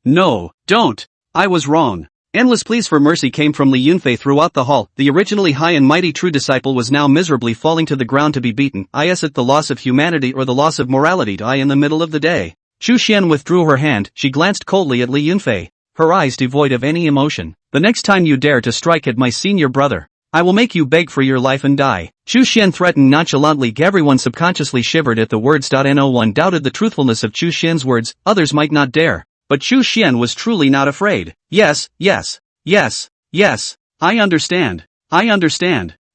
No, don't. I was wrong. Endless pleas for mercy came from Li Yunfei throughout the hall. The originally high and mighty true disciple was now miserably falling to the ground to be beaten. Is it the loss of humanity or the loss of morality? In the middle of the day. Chu Xian withdrew her hand. She glanced coldly at Li Yunfei, her eyes devoid of any emotion. The next time you dare to strike at my senior brother, I will make you beg for your life and die. Chu Xian threatened nonchalantly. Everyone subconsciously shivered at the words. No one doubted the truthfulness of Chu Xian's words. Others might not dare, but Chu Xian was truly not afraid. Yes. I understand.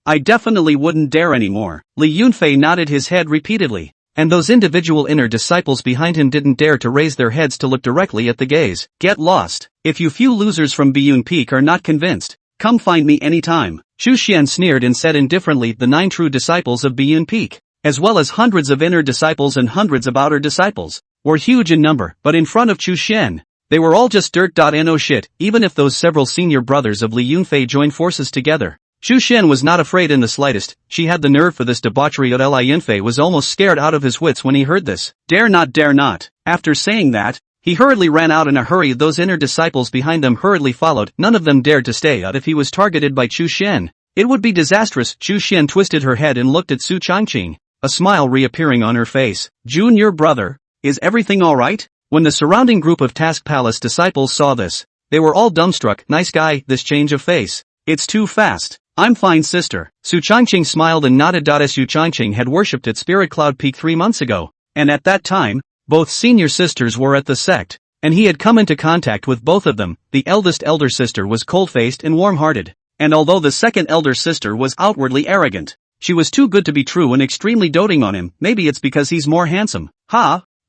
I definitely wouldn't dare anymore. Li Yunfei nodded his head repeatedly, and those individual inner disciples behind him didn't dare to raise their heads to look directly at the gaze. Get lost. If you few losers from Biyun Peak are not convinced, come find me anytime. Chu Xian sneered and said indifferently. The 9 true disciples of Biyun Peak, as well as hundreds of inner disciples and hundreds of outer disciples, were huge in number, but in front of Chu Xian, they were all just dirt. No shit. Even if those several senior brothers of Li Yunfei joined forces together, Chu Xian was not afraid in the slightest. She had the nerve for this debauchery. Li Yunfei was almost scared out of his wits when he heard this. Dare not. After saying that, he hurriedly ran out in a hurry. Those inner disciples behind them hurriedly followed. None of them dared to stay out if he was targeted by Chu Xian. It would be disastrous. Chu Xian twisted her head and looked at Su Changqing, a smile reappearing on her face. Junior brother, is everything alright? When the surrounding group of Task Palace disciples saw this, they were all dumbstruck. Nice guy, this change of face. It's too fast. I'm fine, sister. Su Changqing smiled and nodded. Su Changqing had worshipped at Spirit Cloud Peak 3 months ago, and at that time, both senior sisters were at the sect, and he had come into contact with both of them. The eldest elder sister was cold-faced and warm-hearted, and although the second elder sister was outwardly arrogant, she was too good to be true and extremely doting on him. Maybe it's because he's more handsome.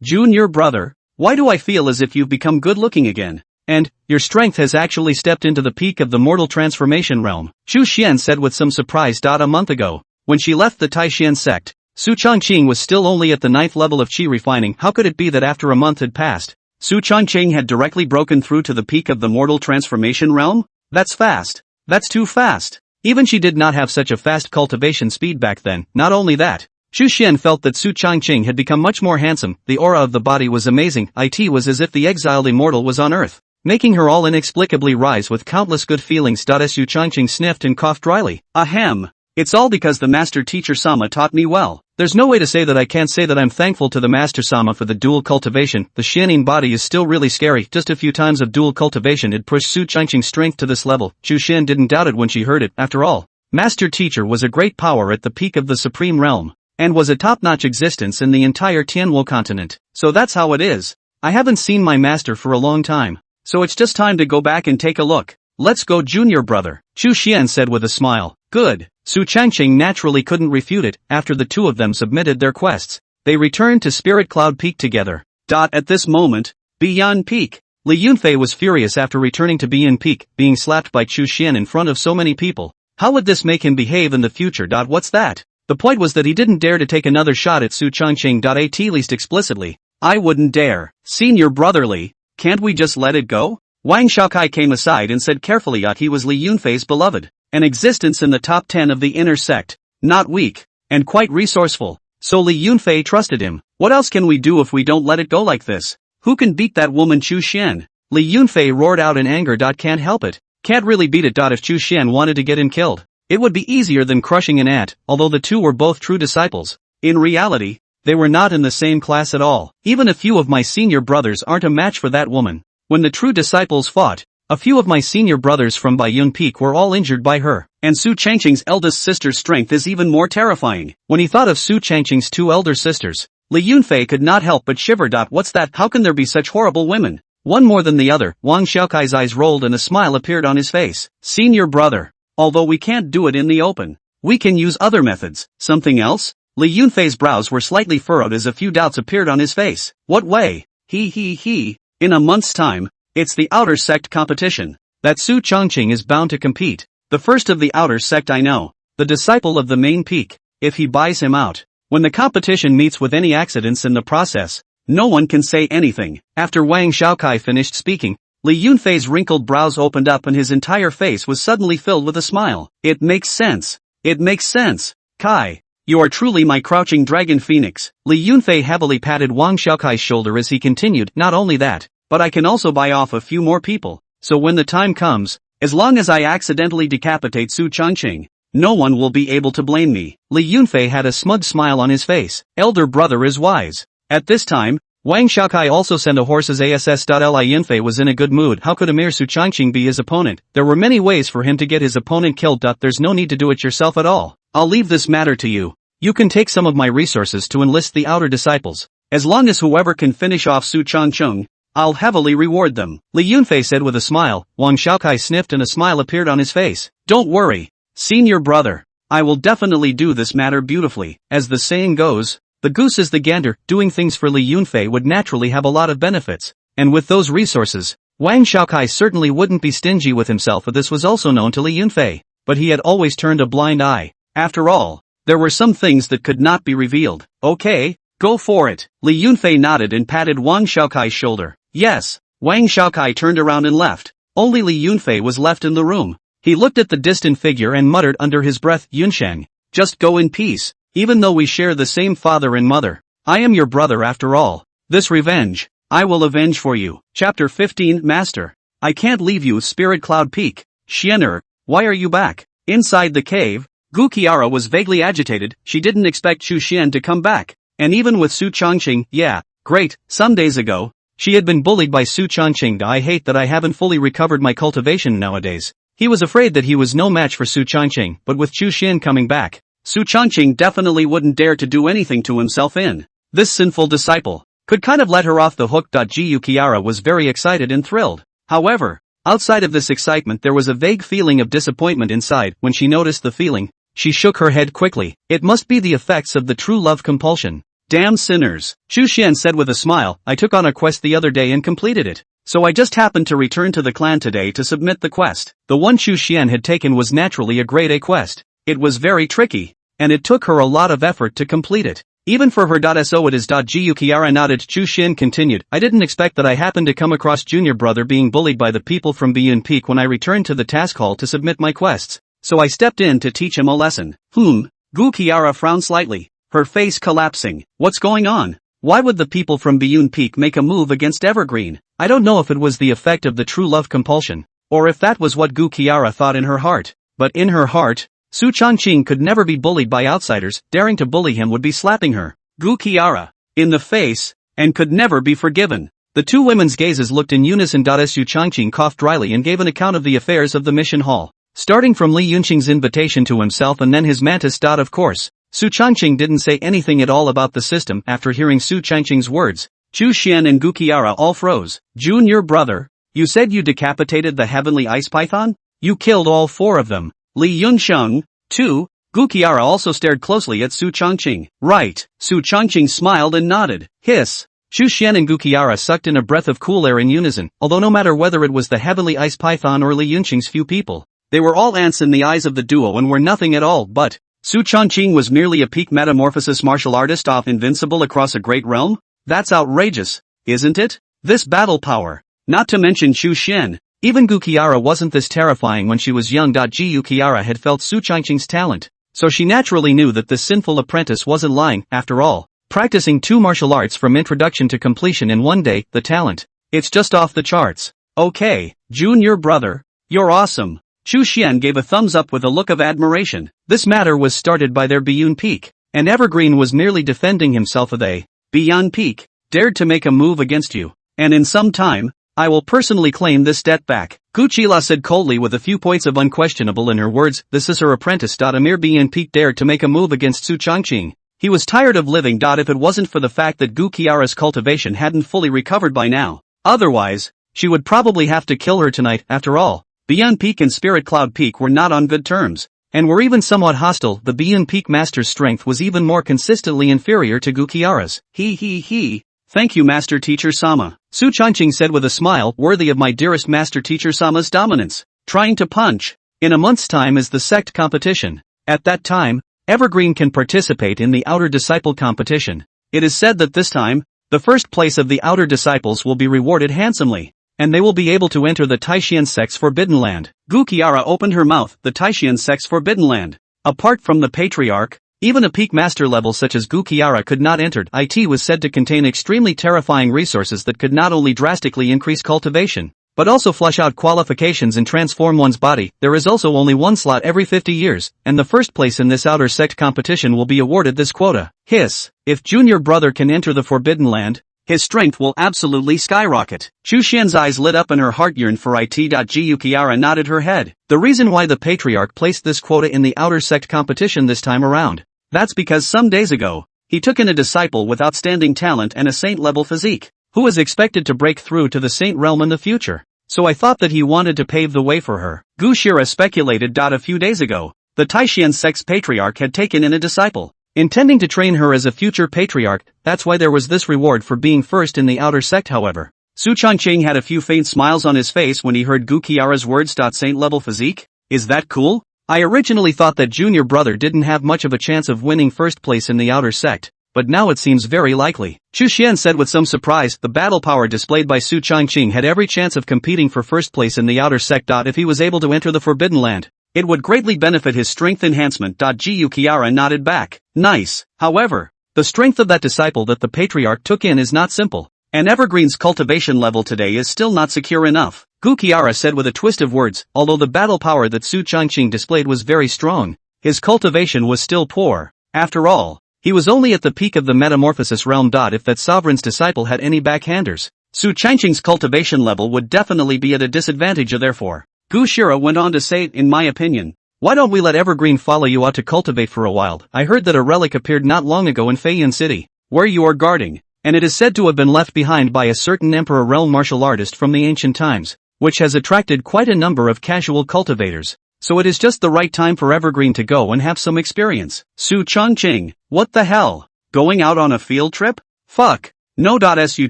Junior brother, why do I feel as if you've become good-looking again? And, your strength has actually stepped into the peak of the mortal transformation realm, Chu Xian said with some surprise. A month ago, when she left the Taishan sect, Su Changqing was still only at the 9th level of qi refining. How could it be that after a month had passed, Su Changqing had directly broken through to the peak of the mortal transformation realm? That's fast. That's too fast. Even she did not have such a fast cultivation speed back then. Not only that, Chu Xian felt that Su Changqing had become much more handsome. The aura of the body was amazing. It was as if the exiled immortal was on earth, making her all inexplicably rise with countless good feelings. Su Changqing sniffed and coughed dryly. Ahem. It's all because the master teacher Sama taught me well. There's no way to say that I can't say that I'm thankful to the master Sama for the dual cultivation. The Xianin body is still really scary. Just a few times of dual cultivation had pushed Su Changqing's strength to this level. Chu Xian didn't doubt it when she heard it. After all, master teacher was a great power at the peak of the supreme realm, and was a top-notch existence in the entire Tianwu continent. So that's how it is. I haven't seen my master for a long time, so it's just time to go back and take a look. Let's go, junior brother, Chu Xian said with a smile. Good. Su Changqing naturally couldn't refute it. After the two of them submitted their quests, they returned to Spirit Cloud Peak together. At this moment, Beyond Peak, Li Yunfei was furious after returning to Beyond Peak, being slapped by Chu Xian in front of so many people. How would this make him behave in the future? What's that? The point was that he didn't dare to take another shot at Su Changqing. At least explicitly. I wouldn't dare. Senior brotherly, can't we just let it go? Wang Shaokai came aside and said carefully. He was Li Yunfei's beloved, an existence in the top 10 of the inner sect, not weak, and quite resourceful, so Li Yunfei trusted him. What else can we do if we don't let it go like this? Who can beat that woman Chu Xian? Li Yunfei roared out in anger. Can't help it. Can't really beat it. If Chu Xian wanted to get him killed, it would be easier than crushing an ant. Although the two were both true disciples, in reality, they were not in the same class at all. Even a few of my senior brothers aren't a match for that woman. When the true disciples fought, a few of my senior brothers from Baiyun Peak were all injured by her. And Su Changqing's eldest sister's strength is even more terrifying. When he thought of Su Changqing's two elder sisters, Li Yunfei could not help but shiver. What's that? How can there be such horrible women? One more than the other. Wang Xiaokai's eyes rolled and a smile appeared on his face. Senior brother, Although we can't do it in the open, we can use other methods. Something else? Li Yunfei's brows were slightly furrowed as a few doubts appeared on his face. What way? He. In a month's time, it's the outer sect competition. That Su Chongqing is bound to compete. The first of the outer sect I know. The disciple of the main peak. If he buys him out. When the competition meets with any accidents in the process, no one can say anything. After Wang Xiaokai finished speaking, Li Yunfei's wrinkled brows opened up and his entire face was suddenly filled with a smile. It makes sense. It makes sense. Kai. You are truly my crouching dragon phoenix. Li Yunfei heavily patted Wang Xiaokai's shoulder as he continued. Not only that, but I can also buy off a few more people. So when the time comes, as long as I accidentally decapitate Su Chongqing, no one will be able to blame me. Li Yunfei had a smug smile on his face. Elder brother is wise. At this time, Wang Xiaokai also sent a horse's ass. Li Yunfei was in a good mood. How could Emir Su Chongqing be his opponent? There were many ways for him to get his opponent killed. There's no need to do it yourself at all. I'll leave this matter to you. You can take some of my resources to enlist the outer disciples. As long as whoever can finish off Su Chongqing, I'll heavily reward them. Li Yunfei said with a smile. Wang Xiaokai sniffed and a smile appeared on his face. Don't worry, senior brother. I will definitely do this matter beautifully. As the saying goes, the goose is the gander. Doing things for Li Yunfei would naturally have a lot of benefits. And with those resources, Wang Xiaokai certainly wouldn't be stingy with himself. This was also known to Li Yunfei. But he had always turned a blind eye. After all, there were some things that could not be revealed. Okay, go for it. Li Yunfei nodded and patted Wang Xiaokai's shoulder. Yes. Wang Xiaokai turned around and left. Only Li Yunfei was left in the room. He looked at the distant figure and muttered under his breath, Yunsheng, just go in peace, even though we share the same father and mother. I am your brother after all. This revenge, I will avenge for you. Chapter 15 Master. I can't leave you, Spirit Cloud Peak. Xianer, why are you back? Inside the cave, Gu Qiara was vaguely agitated. She didn't expect Chu Xian to come back. And even with Su Chongqing, yeah, great, some days ago, she had been bullied by Su Chongqing. I hate that I haven't fully recovered my cultivation nowadays. He was afraid that he was no match for Su Chongqing, but with Chu Xian coming back, Su Chongqing definitely wouldn't dare to do anything to himself in. This sinful disciple could kind of let her off the hook. Gu Qiara was very excited and thrilled. However, outside of this excitement there was a vague feeling of disappointment inside. When she noticed the feeling, she shook her head quickly. It must be the effects of the true love compulsion. Damn sinners, Chu Xian said with a smile. I took on a quest the other day and completed it. So I just happened to return to the clan today to submit the quest. The one Chu Xian had taken was naturally a grade A quest. It was very tricky, and it took her a lot of effort to complete it. Even for her. So it is. Gu Qiara nodded. Chu Xian continued. I didn't expect that I happened to come across junior brother being bullied by the people from Beyond Peak when I returned to the task hall to submit my quests. So I stepped in to teach him a lesson. Gu Qiara frowned slightly, her face collapsing. What's going on? Why would the people from Beyond Peak make a move against Evergreen? I don't know if it was the effect of the true love compulsion, or if that was what Gu Qiara thought in her heart. But in her heart, Su Chongqing could never be bullied by outsiders. Daring to bully him would be slapping her, Gu Qiara, in the face, and could never be forgiven. The two women's gazes looked in unison. Su Chongqing coughed dryly and gave an account of the affairs of the mission hall, starting from Li Yunqing's invitation to himself and then his mantis. Of course, Su Chongqing didn't say anything at all about the system. After hearing Su Chongqing's words, Chu Xian and Gu Qiara all froze. Junior brother, you said you decapitated the heavenly ice python? You killed all four of them. Li Yunsheng, too? Gu Qiara also stared closely at Su Chongqing. Right. Su Chongqing smiled and nodded. Hiss. Chu Xian and Gu Qiara sucked in a breath of cool air in unison. Although no matter whether it was the heavenly ice python or Li Yunsheng's few people, they were all ants in the eyes of the duo and were nothing at all. But Su Chongqing was merely a peak metamorphosis martial artist off invincible across a great realm? That's outrageous, isn't it? This battle power. Not to mention Chu Xian. Even Gu Qiara wasn't this terrifying when she was young. Gu Qiara had felt Su Chongqing's talent, so she naturally knew that this sinful apprentice wasn't lying. After all, practicing 2 martial arts from introduction to completion in one day, the talent, it's just off the charts. Okay, junior brother, you're awesome. Chu Xian gave a thumbs up with a look of admiration. This matter was started by their Beyond Peak, and Evergreen was merely defending himself. They, Beyond Peak, dared to make a move against you, and in some time, I will personally claim this debt back. Gu Qila said coldly with a few points of unquestionable in her words. This is her apprentice. A mere Beyond Peak dared to make a move against Su Chongqing. He was tired of living. If it wasn't for the fact that Gu Qiara's cultivation hadn't fully recovered by now, otherwise, she would probably have to kill her tonight. After all, Beyond Peak and Spirit Cloud Peak were not on good terms, and were even somewhat hostile. The Beyond Peak Master's strength was even more consistently inferior to Gukiara's. He. Thank you, Master Teacher Sama, Su Changqing said with a smile worthy of my dearest Master Teacher Sama's dominance. Trying to punch. In a month's time is the sect competition. At that time, Evergreen can participate in the Outer Disciple competition. It is said that this time, the first place of the Outer Disciples will be rewarded handsomely, and they will be able to enter the Taishian sect's Forbidden Land. Gukiara opened her mouth. The Taishian sect's Forbidden Land. Apart from the Patriarch, even a peak master level such as Gukiara could not enter. It was said to contain extremely terrifying resources that could not only drastically increase cultivation, but also flush out qualifications and transform one's body. There is also only one slot every 50 years, and the first place in this outer sect competition will be awarded this quota. Hiss. If junior brother can enter the Forbidden Land, his strength will absolutely skyrocket. Chu Xian's eyes lit up and her heart yearned for it. Gukiara nodded her head. The reason why the Patriarch placed this quota in the outer sect competition this time around, that's because some days ago, he took in a disciple with outstanding talent and a saint-level physique, who is expected to break through to the saint realm in the future. So I thought that he wanted to pave the way for her. Gu Shira speculated. A few days ago, the Taishian sect's Patriarch had taken in a disciple, intending to train her as a future Patriarch. That's why there was this reward for being first in the outer sect. However, Su Changqing had a few faint smiles on his face when he heard Gukiara's words. Saint-level physique? Is that cool? I originally thought that junior brother didn't have much of a chance of winning first place in the outer sect, but now it seems very likely. Chu Xian said with some surprise. The battle power displayed by Su Changqing had every chance of competing for first place in the outer sect. If he was able to enter the Forbidden Land, it would greatly benefit his strength enhancement. Gukiara nodded back. Nice. However, the strength of that disciple that the Patriarch took in is not simple, and Evergreen's cultivation level today is still not secure enough. Gukiara said with a twist of words. Although the battle power that Su Changqing displayed was very strong, his cultivation was still poor. After all, he was only at the peak of the metamorphosis realm. If that sovereign's disciple had any backhanders, Su Changqing's cultivation level would definitely be at a disadvantage. Therefore, Gu Shira went on to say, in my opinion, why don't we let Evergreen follow you out to cultivate for a while? I heard that a relic appeared not long ago in Feiyan City, where you are guarding, and it is said to have been left behind by a certain emperor realm martial artist from the ancient times, which has attracted quite a number of casual cultivators. So it is just the right time for Evergreen to go and have some experience. Su Changqing, what the hell? Going out on a field trip? Fuck. No. Su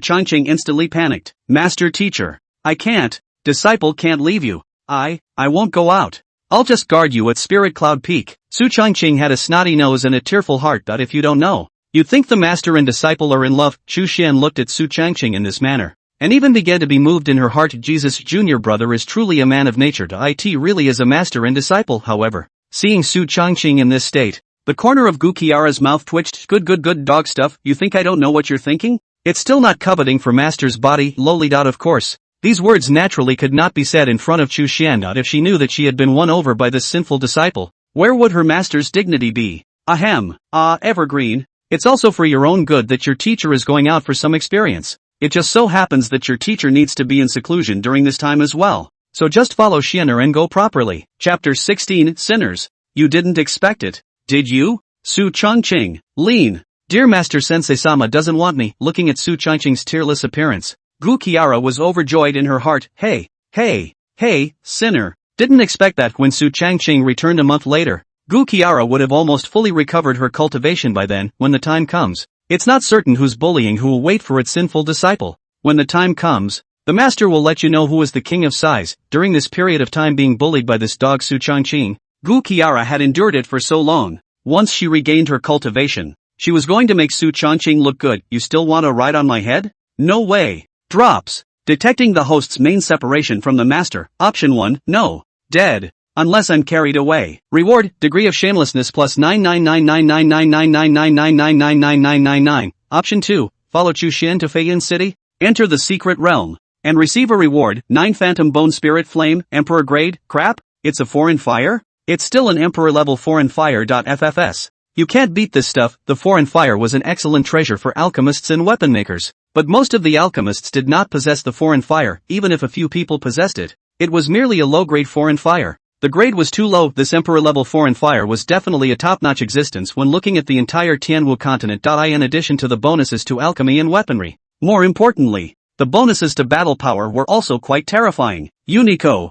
Changqing instantly panicked. Master Teacher, I can't. Disciple can't leave you. I won't go out. I'll just guard you at Spirit Cloud Peak. Su Changqing had a snotty nose and a tearful heart. If you don't know, you think the master and disciple are in love. Chu Xian looked at Su Changqing in this manner, and even began to be moved in her heart. Jesus, junior brother is truly a man of nature. It really is a master and disciple. However, seeing Su Changqing in this state, the corner of Gukiara's mouth twitched. Good dog stuff. You think I don't know what you're thinking? It's still not coveting for master's body, lowly. Of course, these words naturally could not be said in front of Chu Xian. If she knew that she had been won over by this sinful disciple, where would her master's dignity be? Ahem. Evergreen, it's also for your own good that your teacher is going out for some experience. It just so happens that your teacher needs to be in seclusion during this time as well. So just follow Xianer and go properly. Chapter 16, Sinners. You didn't expect it, did you? Su Changqing, lean. Dear Master Sensei-sama doesn't want me. Looking at Su Changqing's tearless appearance, Gukiara was overjoyed in her heart. Hey, sinner. Didn't expect that. When Su Changqing returned a month later, Gukiara would have almost fully recovered her cultivation by then. When the time comes, it's not certain who's bullying who will wait for its sinful disciple. When the time comes, the master will let you know who is the king of size. During this period of time being bullied by this dog Su Changqing, Gukiara had endured it for so long. Once she regained her cultivation, she was going to make Su Changqing look good. You still want to ride on my head? No way. Drops. Detecting the host's main separation from the master. Option 1, no. Dead. Unless I'm carried away. Reward, degree of shamelessness plus 99999999999999999. Option 2, follow Chu Xian to Feiyan City, enter the secret realm, and receive a reward, 9 phantom bone spirit flame, emperor grade. Crap? It's a foreign fire? It's still an emperor level foreign fire. FFS. You can't beat this stuff. The foreign fire was an excellent treasure for alchemists and weapon makers, but most of the alchemists did not possess the foreign fire. Even if a few people possessed it, it was merely a low-grade foreign fire. The grade was too low. This emperor-level foreign fire was definitely a top-notch existence when looking at the entire Tianwu continent. In addition to the bonuses to alchemy and weaponry, more importantly, the bonuses to battle power were also quite terrifying. Unico,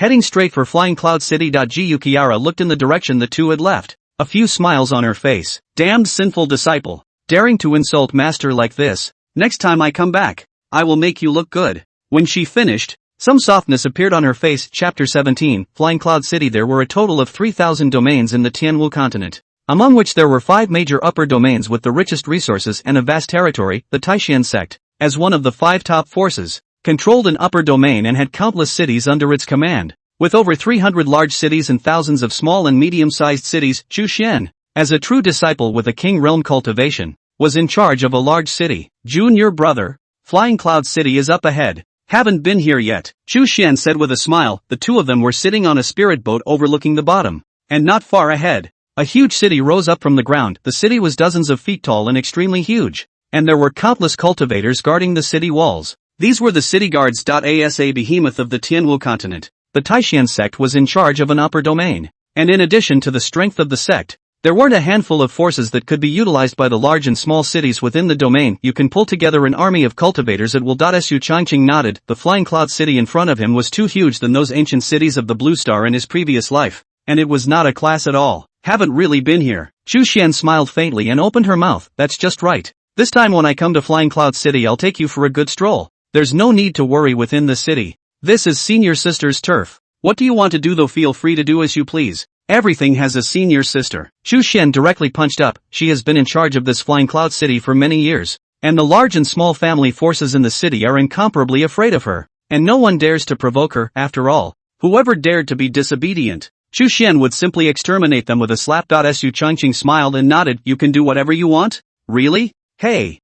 Heading straight for Flying Cloud City. Yukiara looked in the direction the two had left, a few smiles on her face. Damned sinful disciple. Daring to insult master like this. Next time I come back, I will make you look good. When she finished, some softness appeared on her face. Chapter 17, Flying Cloud City. There were a total of 3,000 domains in the Tianwu continent, among which there were 5 major upper domains with the richest resources and a vast territory. The Taishan sect, as one of the 5 top forces, controlled an upper domain and had countless cities under its command. With over 300 large cities and thousands of small and medium-sized cities, Chu Xian, as a true disciple with a king realm cultivation, was in charge of a large city. Junior brother, Flying Cloud City is up ahead. Haven't been here yet, Chu Xian said with a smile. The two of them were sitting on a spirit boat overlooking the bottom, and not far ahead, a huge city rose up from the ground. The city was dozens of feet tall and extremely huge, and there were countless cultivators guarding the city walls. These were the city guards. Asa behemoth of the Tianwu continent. The Taishan sect was in charge of an upper domain, and in addition to the strength of the sect, there weren't a handful of forces that could be utilized by the large and small cities within the domain. You can pull together an army of cultivators at will. Su Changqing nodded. The Flying Cloud City in front of him was too huge than those ancient cities of the Blue Star in his previous life, and it was not a class at all. Haven't really been here. Chu Xian smiled faintly and opened her mouth. That's just right. This time when I come to Flying Cloud City I'll take you for a good stroll. There's no need to worry within the city. This is senior sister's turf. What do you want to do though? Feel free to do as you please. Everything has a senior sister. Chu Xian directly punched up. She has been in charge of this Flying Cloud City for many years, and the large and small family forces in the city are incomparably afraid of her, and no one dares to provoke her. After all, whoever dared to be disobedient, Chu Xian would simply exterminate them with a slap. Su Changqing smiled and nodded. You can do whatever you want? Really? Hey,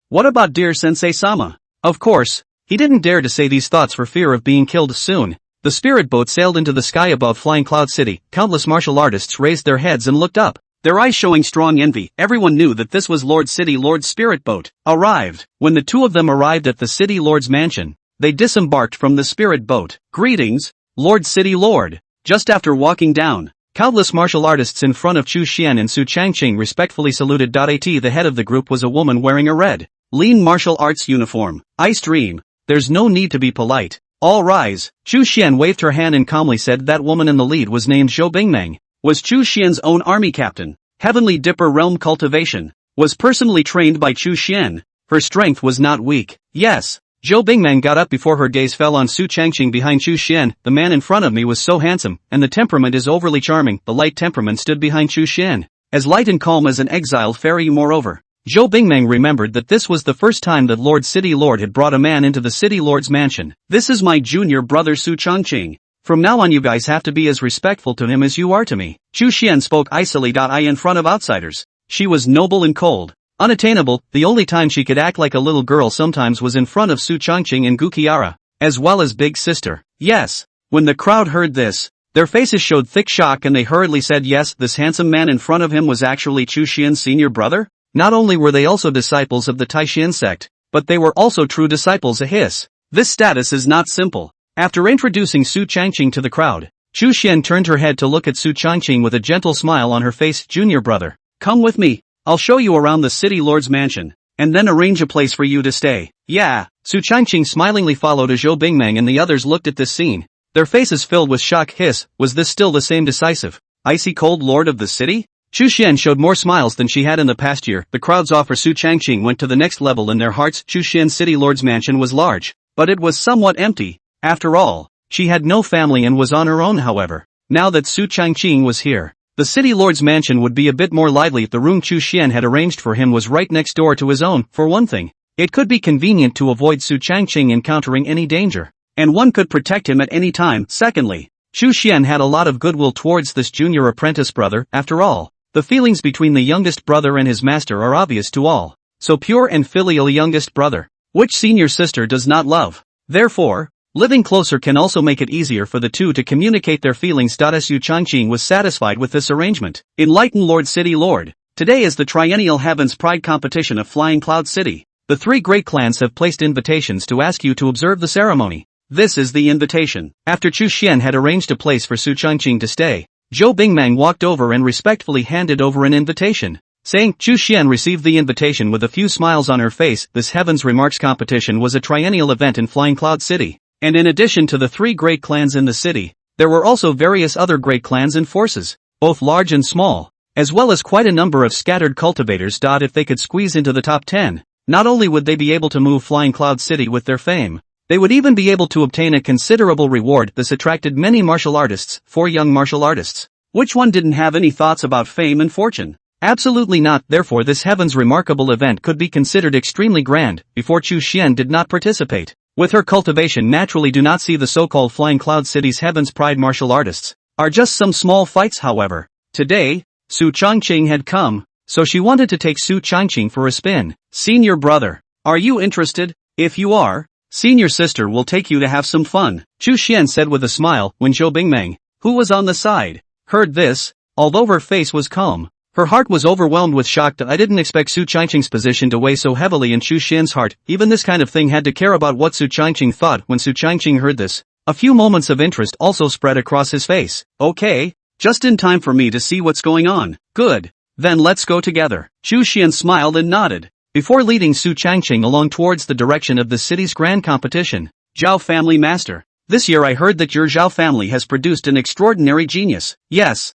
what about dear Sensei-sama? Of course, he didn't dare to say these thoughts for fear of being killed soon. The spirit boat sailed into the sky above Flying Cloud City. Countless martial artists raised their heads and looked up, their eyes showing strong envy. Everyone knew that this was Lord City Lord's spirit boat. Arrived. When the two of them arrived at the City Lord's mansion, they disembarked from the spirit boat. Greetings, Lord City Lord. Just after walking down, countless martial artists in front of Chu Xian and Su Changqing respectfully saluted. The head of the group was a woman wearing a red, lean martial arts uniform. Ice Dream. There's no need to be polite. All rise. Chu Xian waved her hand and calmly said that woman in the lead was named Zhou Bingmeng, was Chu Xian's own army captain. Heavenly Dipper realm cultivation, was personally trained by Chu Xian. Her strength was not weak. Yes. Zhou Bingmeng got up before her gaze fell on Su Changqing behind Chu Xian. The man in front of me was so handsome, and the temperament is overly charming. The light temperament stood behind Chu Xian, as light and calm as an exiled fairy. Moreover, Zhou Bingmeng remembered that this was the first time that Lord City Lord had brought a man into the City Lord's mansion. This is my junior brother Su Changqing. From now on you guys have to be as respectful to him as you are to me. Chu Xian spoke icily. In front of outsiders, she was noble and cold, unattainable. The only time she could act like a little girl sometimes was in front of Su Changqing and Gukiara, as well as Big Sister. Yes. When the crowd heard this, their faces showed thick shock and they hurriedly said yes. This handsome man in front of him was actually Chu Xian's senior brother? Not only were they also disciples of the Taishan sect, but they were also true disciples of his. This status is not simple. After introducing Su Changqing to the crowd, Chu Xian turned her head to look at Su Changqing with a gentle smile on her face. Junior brother, come with me. I'll show you around the City Lord's mansion, and then arrange a place for you to stay. Yeah. Su Changqing smilingly followed as Zhou Bingmeng and the others looked at this scene, their faces filled with shock. Was this still the same decisive, icy cold lord of the city? Chu Xian showed more smiles than she had in the past year. The crowd's offer Su Changqing went to the next level in their hearts. Chu Xian's City Lord's mansion was large, but it was somewhat empty. After all, she had no family and was on her own. However, now that Su Changqing was here, the City Lord's mansion would be a bit more lively. The room Chu Xian had arranged for him was right next door to his own. For one thing, it could be convenient to avoid Su Changqing encountering any danger, and one could protect him at any time. Secondly, Chu Xian had a lot of goodwill towards this junior apprentice brother. After all, the feelings between the youngest brother and his master are obvious to all. So pure and filial youngest brother, which senior sister does not love? Therefore, living closer can also make it easier for the two to communicate their feelings. Su Changqing was satisfied with this arrangement. Enlightened Lord City Lord, today is the Triennial Heavens Pride competition of Flying Cloud City. The 3 great clans have placed invitations to ask you to observe the ceremony. This is the invitation. After Chu Xian had arranged a place for Su Changqing to stay, Zhou Bingmeng walked over and respectfully handed over an invitation, saying. Chu Xian received the invitation with a few smiles on her face. This Heaven's Remarks competition was a triennial event in Flying Cloud City. And in addition to the three great clans in the city, there were also various other great clans and forces, both large and small, as well as quite a number of scattered cultivators. If they could squeeze into the top 10, not only would they be able to move Flying Cloud City with their fame, they would even be able to obtain a considerable reward. This attracted many martial artists, 4 young martial artists. Which one didn't have any thoughts about fame and fortune? Absolutely not. Therefore this heaven's remarkable event could be considered extremely grand. Before Chu Xian did not participate. With her cultivation naturally do not see the so-called Flying Cloud City's Heaven's Pride martial artists. Are just some small fights. However, today, Su Changqing had come, so she wanted to take Su Changqing for a spin. Senior brother, are you interested? If you are, senior sister will take you to have some fun, Chu Xian said with a smile when Zhou Bingmeng, who was on the side, heard this. Although her face was calm, her heart was overwhelmed with shock. I didn't expect Su Changqing's position to weigh so heavily in Chu Xian's heart. Even this kind of thing had to care about what Su Changqing thought. When Su Changqing heard this, a few moments of interest also spread across his face. Okay, just in time for me to see what's going on. Good, then let's go together. Chu Xian smiled and nodded, before leading Su Changqing along towards the direction of the city's grand competition. Zhao family master, this year I heard that your Zhao family has produced an extraordinary genius. Yes.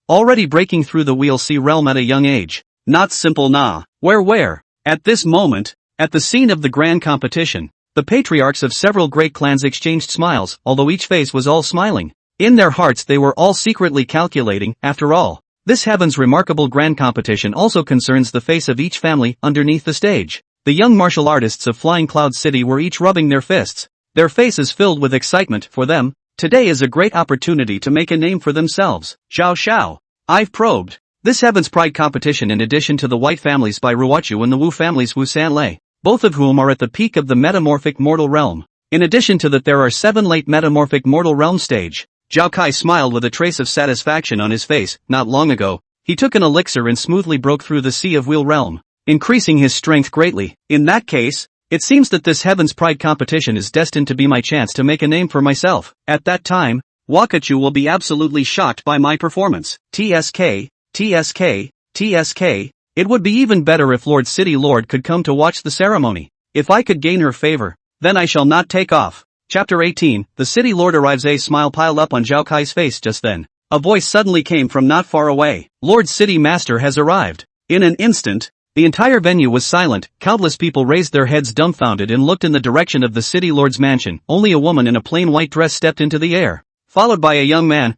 Already breaking through the Wheel C realm at a young age. Not simple nah. Where? At this moment, at the scene of the grand competition, the patriarchs of several great clans exchanged smiles, although each face was all smiling. In their hearts they were all secretly calculating. After all, this heaven's remarkable grand competition also concerns the face of each family underneath the stage. The young martial artists of Flying Cloud City were each rubbing their fists, their faces filled with excitement. For them, today is a great opportunity to make a name for themselves. Xiao, I've probed this Heaven's Pride competition in addition to the White families by Ruochu and the Wu families Wu Sanlei, both of whom are at the peak of the metamorphic mortal realm. In addition to that there are 7 late metamorphic mortal realm stage. Zhao Kai smiled with a trace of satisfaction on his face. Not long ago, he took an elixir and smoothly broke through the Sea of Wheel realm, increasing his strength greatly. In that case, it seems that this Heaven's Pride competition is destined to be my chance to make a name for myself. At that time, Wakachu will be absolutely shocked by my performance. TSK. It would be even better if Lord City Lord could come to watch the ceremony. If I could gain her favor, then I shall not take off. Chapter 18, the City Lord arrives. A smile piled up on Zhao Kai's face just then. A voice suddenly came from not far away. Lord City Master has arrived. In an instant, the entire venue was silent. Countless people raised their heads dumbfounded and looked in the direction of the City Lord's mansion. Only a woman in a plain white dress stepped into the air, followed by a young man.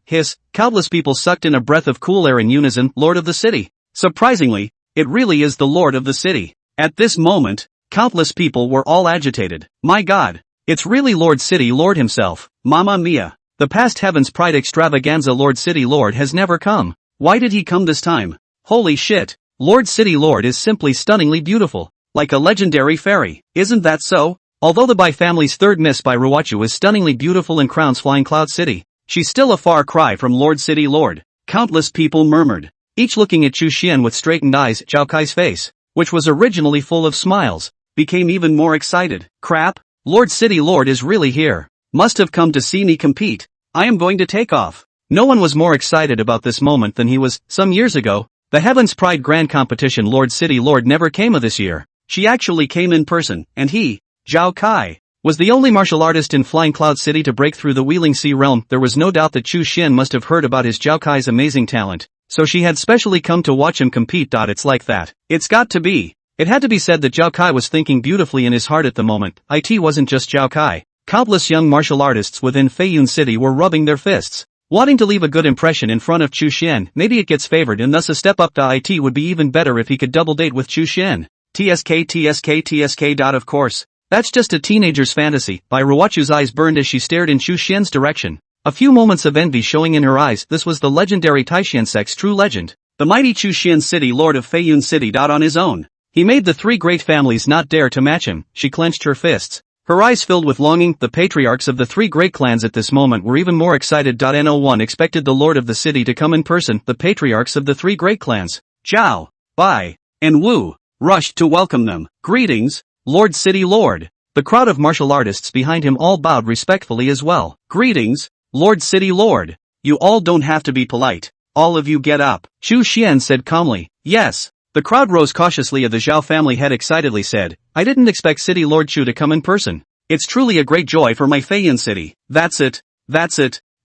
Countless people sucked in a breath of cool air in unison. Lord of the city. Surprisingly, it really is the Lord of the city. At this moment, countless people were all agitated. My God, it's really Lord City Lord himself. Mamma mia. The past Heaven's Pride extravaganza Lord City Lord has never come. Why did he come this time? Holy shit. Lord City Lord is simply stunningly beautiful, like a legendary fairy. Isn't that so? Although the Bai family's third miss by Ruochu is stunningly beautiful and crowns Flying Cloud City, she's still a far cry from Lord City Lord. Countless people murmured, each looking at Chu Xian with straightened eyes. Zhao Kai's face, which was originally full of smiles, became even more excited. Crap, Lord City Lord is really here. Must have come to see me compete. I am going to take off. No one was more excited about this moment than he was. Some years ago, the Heaven's Pride Grand Competition Lord City Lord never came of this year. She actually came in person, and he, Zhao Kai, was the only martial artist in Flying Cloud City to break through the Wheeling Sea realm. There was no doubt that Chu Xian must have heard about his Zhao Kai's amazing talent, so she had specially come to watch him compete. It's like that. It's got to be. It had to be said that Zhao Kai was thinking beautifully in his heart at the moment. It wasn't just Zhao Kai. Countless young martial artists within Feiyun City were rubbing their fists, wanting to leave a good impression in front of Chu Xian. Maybe it gets favored and thus a step up. It would be even better if he could double date with Chu Xian. TSK. Of course. That's just a teenager's fantasy. Bai Ruochu's eyes burned as she stared in Chu Xian's direction, a few moments of envy showing in her eyes. This was the legendary Taixiansek's true legend, the mighty Chu Xian City Lord of Feiyun City. On his own, he made the 3 great families not dare to match him. She clenched her fists, her eyes filled with longing. The patriarchs of the 3 great clans at this moment were even more excited. No one expected the Lord of the city to come in person. The patriarchs of the 3 great clans, Zhao, Bai, and Wu, rushed to welcome them. Greetings, Lord City Lord. The crowd of martial artists behind him all bowed respectfully as well. Greetings, Lord City Lord. You all don't have to be polite. All of you get up. Chu Xian said calmly. Yes. The crowd rose cautiously. The Zhao family head excitedly said, I didn't expect City Lord Chu to come in person. It's truly a great joy for my Feiyan city. That's it.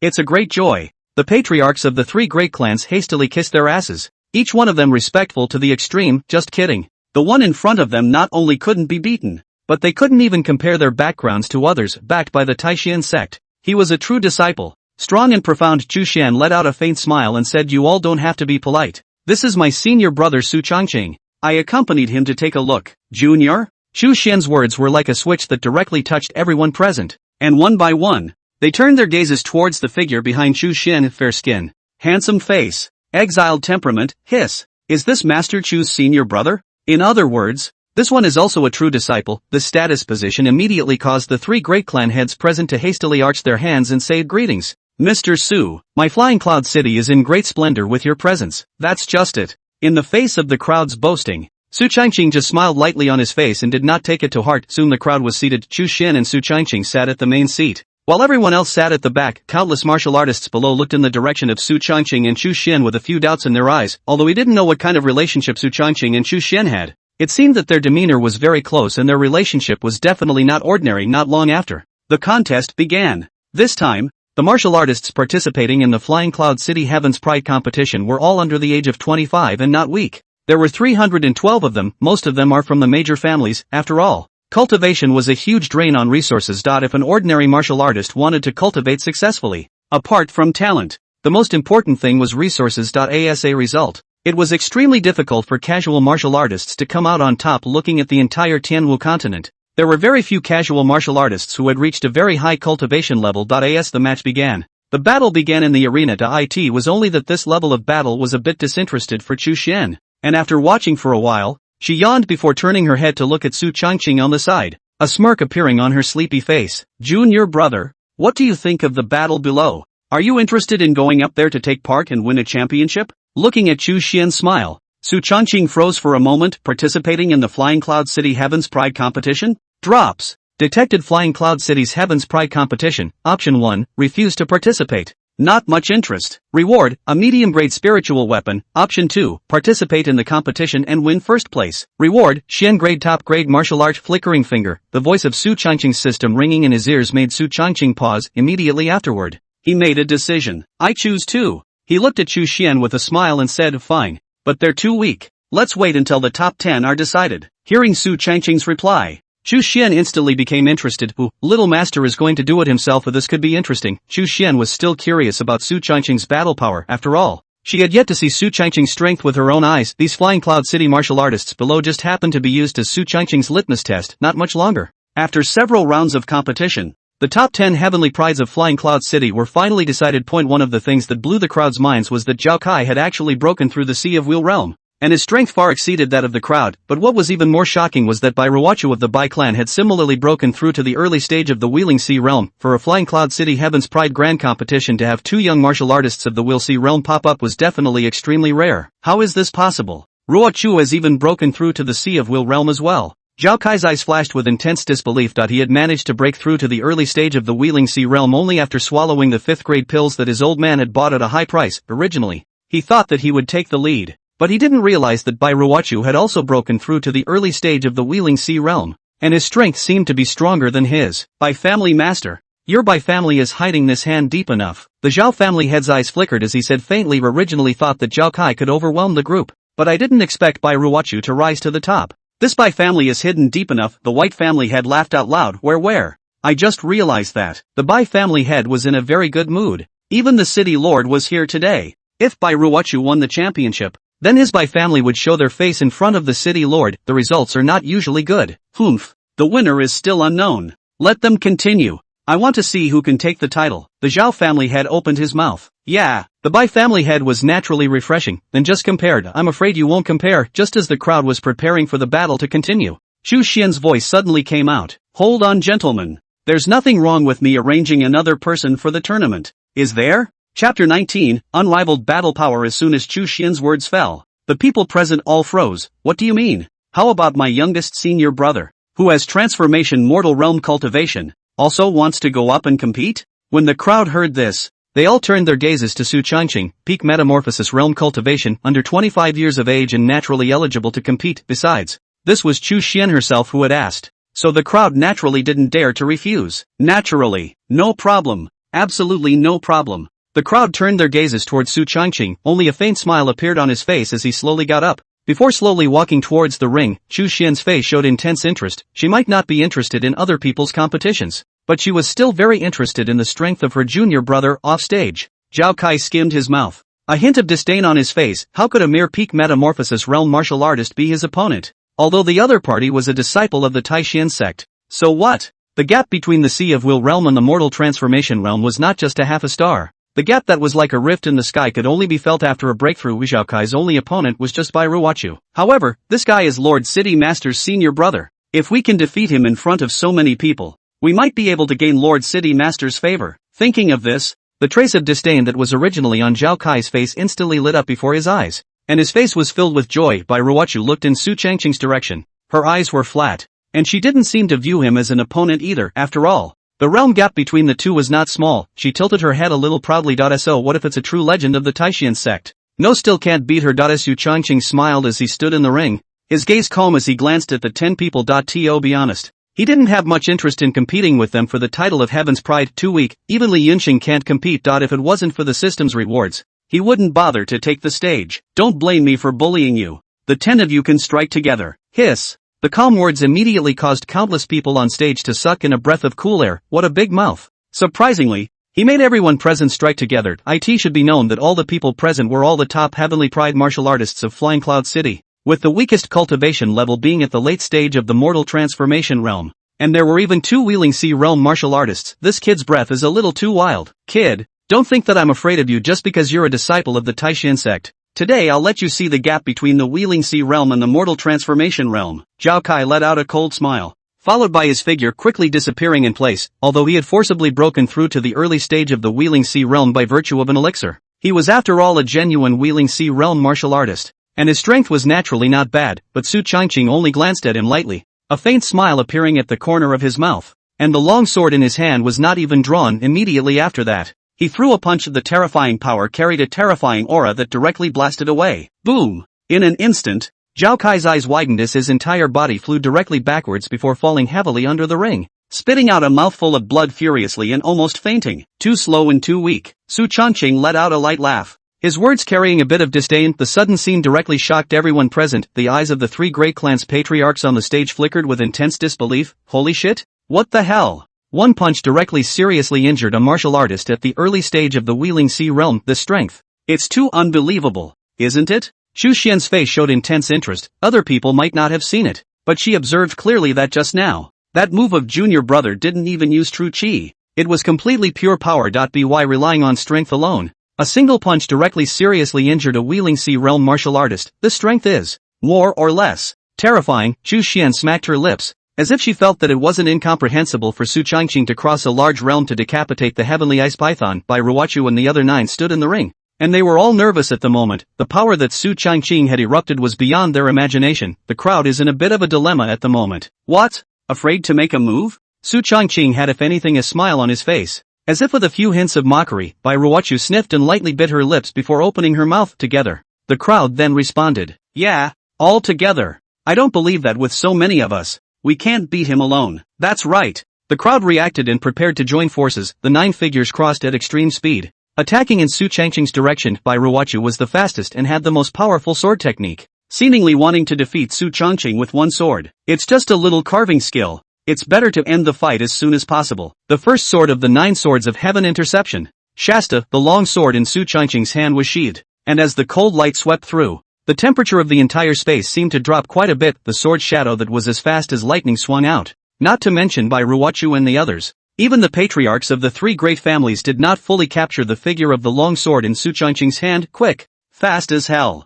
It's a great joy. The patriarchs of the three great clans hastily kissed their asses, each one of them respectful to the extreme. Just kidding. The one in front of them not only couldn't be beaten, but they couldn't even compare their backgrounds to others backed by the Taishan sect. He was a true disciple. Strong and profound. Chu Xian let out a faint smile and said, "You all don't have to be polite. This is my senior brother Su Changqing." I accompanied him to take a look. Junior? Chu Xian's words were like a switch that directly touched everyone present, and one by one, they turned their gazes towards the figure behind Chu Xian. Fair skin, handsome face, exiled temperament. Hiss. Is this Master Chu's senior brother? In other words, this one is also a true disciple. The status position immediately caused the three great clan heads present to hastily arch their hands and say greetings. Mr. Su, my Flying Cloud City is in great splendor with your presence. That's just it. In the face of the crowd's boasting, Su Changqing just smiled lightly on his face and did not take it to heart. Soon the crowd was seated. Chu Xian and Su Changqing sat at the main seat, while everyone else sat at the back. Countless martial artists below looked in the direction of Su Changqing and Chu Xian with a few doubts in their eyes, although he didn't know what kind of relationship Su Changqing and Chu Xian had. It seemed that their demeanor was very close and their relationship was definitely not ordinary. Not long after, the contest began. This time, the martial artists participating in the Flying Cloud City Heaven's Pride competition were all under the age of 25 and not weak. There were 312 of them. Most of them are from the major families. After all, cultivation was a huge drain on resources. If an ordinary martial artist wanted to cultivate successfully, apart from talent, the most important thing was resources. As a result, it was extremely difficult for casual martial artists to come out on top. Looking at the entire Tianwu continent, there were very few casual martial artists who had reached a very high cultivation level. As the match began, the battle began in the arena. It was only that this level of battle was a bit disinterested for Chu Xian, and after watching for a while, she yawned before turning her head to look at Su Changqing on the side, a smirk appearing on her sleepy face. Junior brother, what do you think of the battle below? Are you interested in going up there to take part and win a championship? Looking at Chu Xian's smile, Su Changqing froze for a moment. Participating in the Flying Cloud City Heaven's Pride competition? Drops. Detected. Flying Cloud City's Heaven's Pride competition. Option 1, refuse to participate. Not much interest. Reward, a medium-grade spiritual weapon. Option 2, participate in the competition and win first place. Reward, Xian grade top grade martial art. Flickering finger. The voice of Su Changqing's system ringing in his ears made Su Changqing pause. Immediately afterward, he made a decision. I choose 2. He looked at Chu Xian with a smile and said, fine, but they're too weak. Let's wait until the top 10 are decided. Hearing Su Changqing's reply, Chu Xian instantly became interested. Ooh, little master is going to do it himself. This could be interesting. Chu Xian was still curious about Su Changqing's battle power. After all, she had yet to see Su Changqing's strength with her own eyes. These Flying Cloud City martial artists below just happened to be used as Su Changqing's litmus test. Not much longer. After several rounds of competition, the top 10 heavenly prides of Flying Cloud City were finally decided. One of the things that blew the crowd's minds was that Zhao Kai had actually broken through the Sea of Wheel realm, and his strength far exceeded that of the crowd. But what was even more shocking was that Bai Ruochu of the Bai clan had similarly broken through to the early stage of the Wheeling Sea realm. For a Flying Cloud City Heaven's Pride grand competition to have 2 young martial artists of the Wheel Sea realm pop up was definitely extremely rare. How is this possible? Ruochu has even broken through to the Sea of Wheel realm as well. Zhao Kai's eyes flashed with intense disbelief. He had managed to break through to the early stage of the Wheeling Sea realm only after swallowing the 5th grade pills that his old man had bought at a high price. Originally, he thought that he would take the lead, but he didn't realize that Bai Ruochu had also broken through to the early stage of the Wheeling Sea realm, and his strength seemed to be stronger than his. Bai family master, your Bai family is hiding this hand deep enough. The Zhao family head's eyes flickered as he said faintly, originally thought that Zhao Kai could overwhelm the group, but I didn't expect Bai Ruochu to rise to the top. This Bai family is hidden deep enough. The white family head laughed out loud. Where? I just realized that. The Bai family head was in a very good mood. Even the city lord was here today. If Bai Ruochu won the championship, then his Bai family would show their face in front of the city lord. The results are not usually good. Humph. The winner is still unknown. Let them continue. I want to see who can take the title. The Zhao family head opened his mouth. Yeah, the Bai family head was naturally refreshing. Then just compared. I'm afraid you won't compare. Just as the crowd was preparing for the battle to continue, Chu Xian's voice suddenly came out. Hold on, gentlemen. There's nothing wrong with me arranging another person for the tournament. Is there? Chapter 19, Unrivaled Battle Power. As soon as Chu Xian's words fell, the people present all froze. What do you mean? How about my youngest senior brother, who has transformation mortal realm cultivation, also wants to go up and compete? When the crowd heard this, they all turned their gazes to Su Changqing, peak metamorphosis realm cultivation, under 25 years of age and naturally eligible to compete. Besides, this was Chu Xian herself who had asked. so the crowd naturally didn't dare to refuse. Naturally. No problem. Absolutely no problem. The crowd turned their gazes towards Su Changqing, only a faint smile appeared on his face as he slowly got up. Before slowly walking towards the ring, Chu Xian's face showed intense interest. She might not be interested in other people's competitions, but she was still very interested in the strength of her junior brother off stage. Zhao Kai skimmed his mouth. A hint of disdain on his face. How could a mere peak metamorphosis realm martial artist be his opponent? Although the other party was a disciple of the Taishan sect. So what? The gap between the Sea of Will realm and the mortal transformation realm was not just a half a star. The gap that was like a rift in the sky could only be felt after a breakthrough. Zhao Kai's only opponent was just by Ruochu. However, this guy is Lord City Master's senior brother. If we can defeat him in front of so many people, we might be able to gain Lord City Master's favor. Thinking of this, the trace of disdain that was originally on Zhao Kai's face instantly lit up before his eyes, and his face was filled with joy. Bai Ruochu looked in Su Changqing's direction. Her eyes were flat, and she didn't seem to view him as an opponent either. After all, the realm gap between the two was not small. She tilted her head a little proudly. So what if it's a true legend of the Taishan sect? No, still can't beat her. Su Changqing smiled as he stood in the ring, his gaze calm as he glanced at the 10 people. To be honest, he didn't have much interest in competing with them for the title of Heaven's Pride. Too weak. Even Li Yunxing can't compete. If it wasn't for the system's rewards, he wouldn't bother to take the stage. Don't blame me for bullying you. The 10 of you can strike together. Hiss. The calm words immediately caused countless people on stage to suck in a breath of cool air. What a big mouth. Surprisingly, he made everyone present strike together. It should be known that all the people present were all the top Heavenly Pride martial artists of Flying Cloud City, with the weakest cultivation level being at the late stage of the mortal transformation realm. And there were even 2 Wheeling Sea realm martial artists. This kid's breath is a little too wild. Kid, don't think that I'm afraid of you just because you're a disciple of the Taishan sect. Today I'll let you see the gap between the Wheeling Sea realm and the mortal transformation realm. Zhao Kai let out a cold smile, followed by his figure quickly disappearing in place. Although he had forcibly broken through to the early stage of the Wheeling Sea realm by virtue of an elixir, he was after all a genuine Wheeling Sea realm martial artist, and his strength was naturally not bad. But Su Changqing only glanced at him lightly, a faint smile appearing at the corner of his mouth, and the long sword in his hand was not even drawn. Immediately after that, he threw a punch. The terrifying power carried a terrifying aura that directly blasted away. Boom! In an instant, Zhao Kai's eyes widened as his entire body flew directly backwards before falling heavily under the ring, spitting out a mouthful of blood furiously and almost fainting. Too slow and too weak. Su Changqing let out a light laugh, his words carrying a bit of disdain. The sudden scene directly shocked everyone present. The eyes of the 3 great clans patriarchs on the stage flickered with intense disbelief. Holy shit! What the hell? One punch directly seriously injured a martial artist at the early stage of the Wheeling Sea realm. The strength. It's too unbelievable, isn't it? Chu Xian's face showed intense interest. Other people might not have seen it, but she observed clearly that just now, that move of junior brother didn't even use true chi. It was completely pure power. By relying on strength alone, a single punch directly seriously injured a Wheeling Sea realm martial artist. The strength is, more or less, terrifying. Chu Xian smacked her lips, as if she felt that it wasn't incomprehensible for Su Changqing to cross a large realm to decapitate the heavenly ice python. Bai Ruochu and the other 9 stood in the ring, and they were all nervous at the moment. The power that Su Changqing had erupted was beyond their imagination. The crowd is in a bit of a dilemma at the moment. What? Afraid to make a move? Su Changqing had if anything a smile on his face, as if with a few hints of mockery. Bai Ruochu sniffed and lightly bit her lips before opening her mouth. Together. The crowd then responded. Yeah, all together. I don't believe that with so many of us, we can't beat him alone. That's right. The crowd reacted and prepared to join forces. The 9 figures crossed at extreme speed, attacking in Su Changqing's direction. Bai Ruochu was the fastest and had the most powerful sword technique, seemingly wanting to defeat Su Changqing with one sword. It's just a little carving skill. It's better to end the fight as soon as possible. The first sword of the 9 swords of heaven interception, Shasta, the long sword in Su Changqing's hand was sheathed, and as the cold light swept through, the temperature of the entire space seemed to drop quite a bit. The sword shadow that was as fast as lightning swung out, not to mention by Ruochu and the others. Even the patriarchs of the 3 great families did not fully capture the figure of the long sword in Su Changqing's hand. Quick, fast as hell.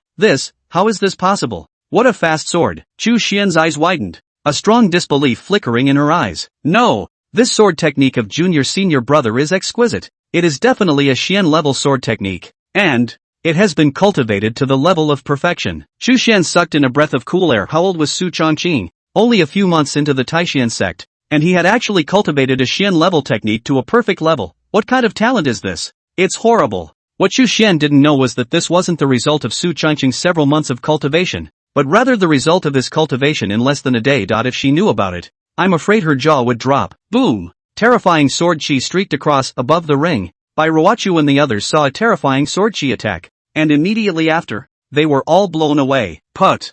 How is this possible? What a fast sword. Chu Xian's eyes widened, a strong disbelief flickering in her eyes. No, this sword technique of junior senior brother is exquisite. It is definitely a Xian level sword technique, and it has been cultivated to the level of perfection. Chu Xian sucked in a breath of cool air. How old was Su Changqing? Only a few months into the Taishan sect, and he had actually cultivated a Xian level technique to a perfect level. What kind of talent is this? It's horrible. What Chu Xian didn't know was that this wasn't the result of Su Changqing's several months of cultivation, but rather the result of his cultivation in less than a day. If she knew about it, I'm afraid her jaw would drop. Boom! Terrifying sword chi streaked across above the ring. Bai Ruochu and the others saw a terrifying sword chi attack, and immediately after, they were all blown away. Put!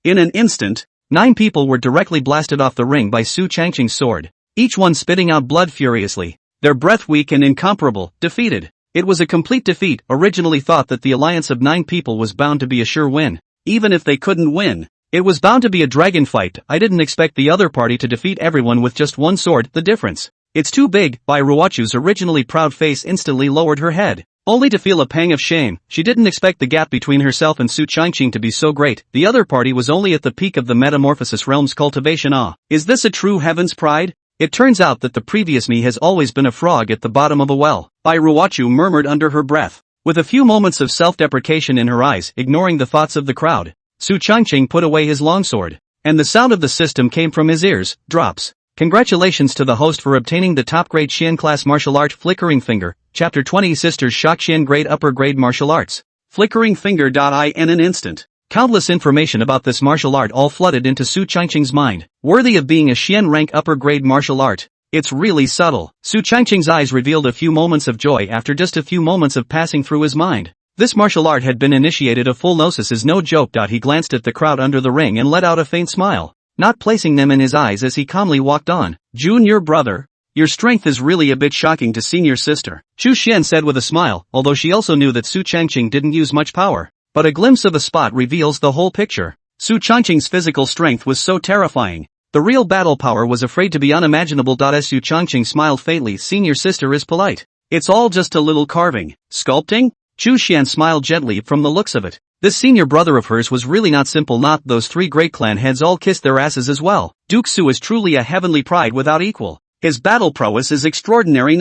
In an instant, 9 people were directly blasted off the ring by Su Changqing's sword, each one spitting out blood furiously, their breath weak and incomparable, defeated. It was a complete defeat. Originally thought that the alliance of 9 people was bound to be a sure win. Even if they couldn't win, it was bound to be a dragon fight. I didn't expect the other party to defeat everyone with just one sword. The difference, it's too big. Bai Ruochu's originally proud face instantly lowered her head, only to feel a pang of shame. She didn't expect the gap between herself and Su Changqing to be so great. The other party was only at the peak of the metamorphosis realm's cultivation. Is this a true heaven's pride? It turns out that the previous me has always been a frog at the bottom of a well. Bai Ruochu murmured under her breath, with a few moments of self-deprecation in her eyes. Ignoring the thoughts of the crowd, Su Changqing put away his longsword, and the sound of the system came from his ears. Drops. Congratulations to the host for obtaining the top-grade Xian class martial art Flickering Finger, Chapter 20 Sisters Shock Xian grade upper grade martial arts. Flickering Finger. In an instant, countless information about this martial art all flooded into Su Changqing's mind. Worthy of being a Xian rank upper grade martial art. It's really subtle. Su Changqing's eyes revealed a few moments of joy after just a few moments of passing through his mind. This martial art had been initiated. A full gnosis is no joke. He glanced at the crowd under the ring and let out a faint smile, not placing them in his eyes as he calmly walked on. Junior brother, your strength is really a bit shocking to senior sister, Chu Xian said with a smile, although she also knew that Su Changqing didn't use much power. But a glimpse of a spot reveals the whole picture. Su Changqing's physical strength was so terrifying. The real battle power was afraid to be unimaginable. Su Changqing smiled faintly. Senior sister is polite. It's all just a little carving. Sculpting? Chu Xian smiled gently. From the looks of it, this senior brother of hers was really not simple. Not those 3 great clan heads all kissed their asses as well. Duke Su is truly a heavenly pride without equal. His battle prowess is extraordinary.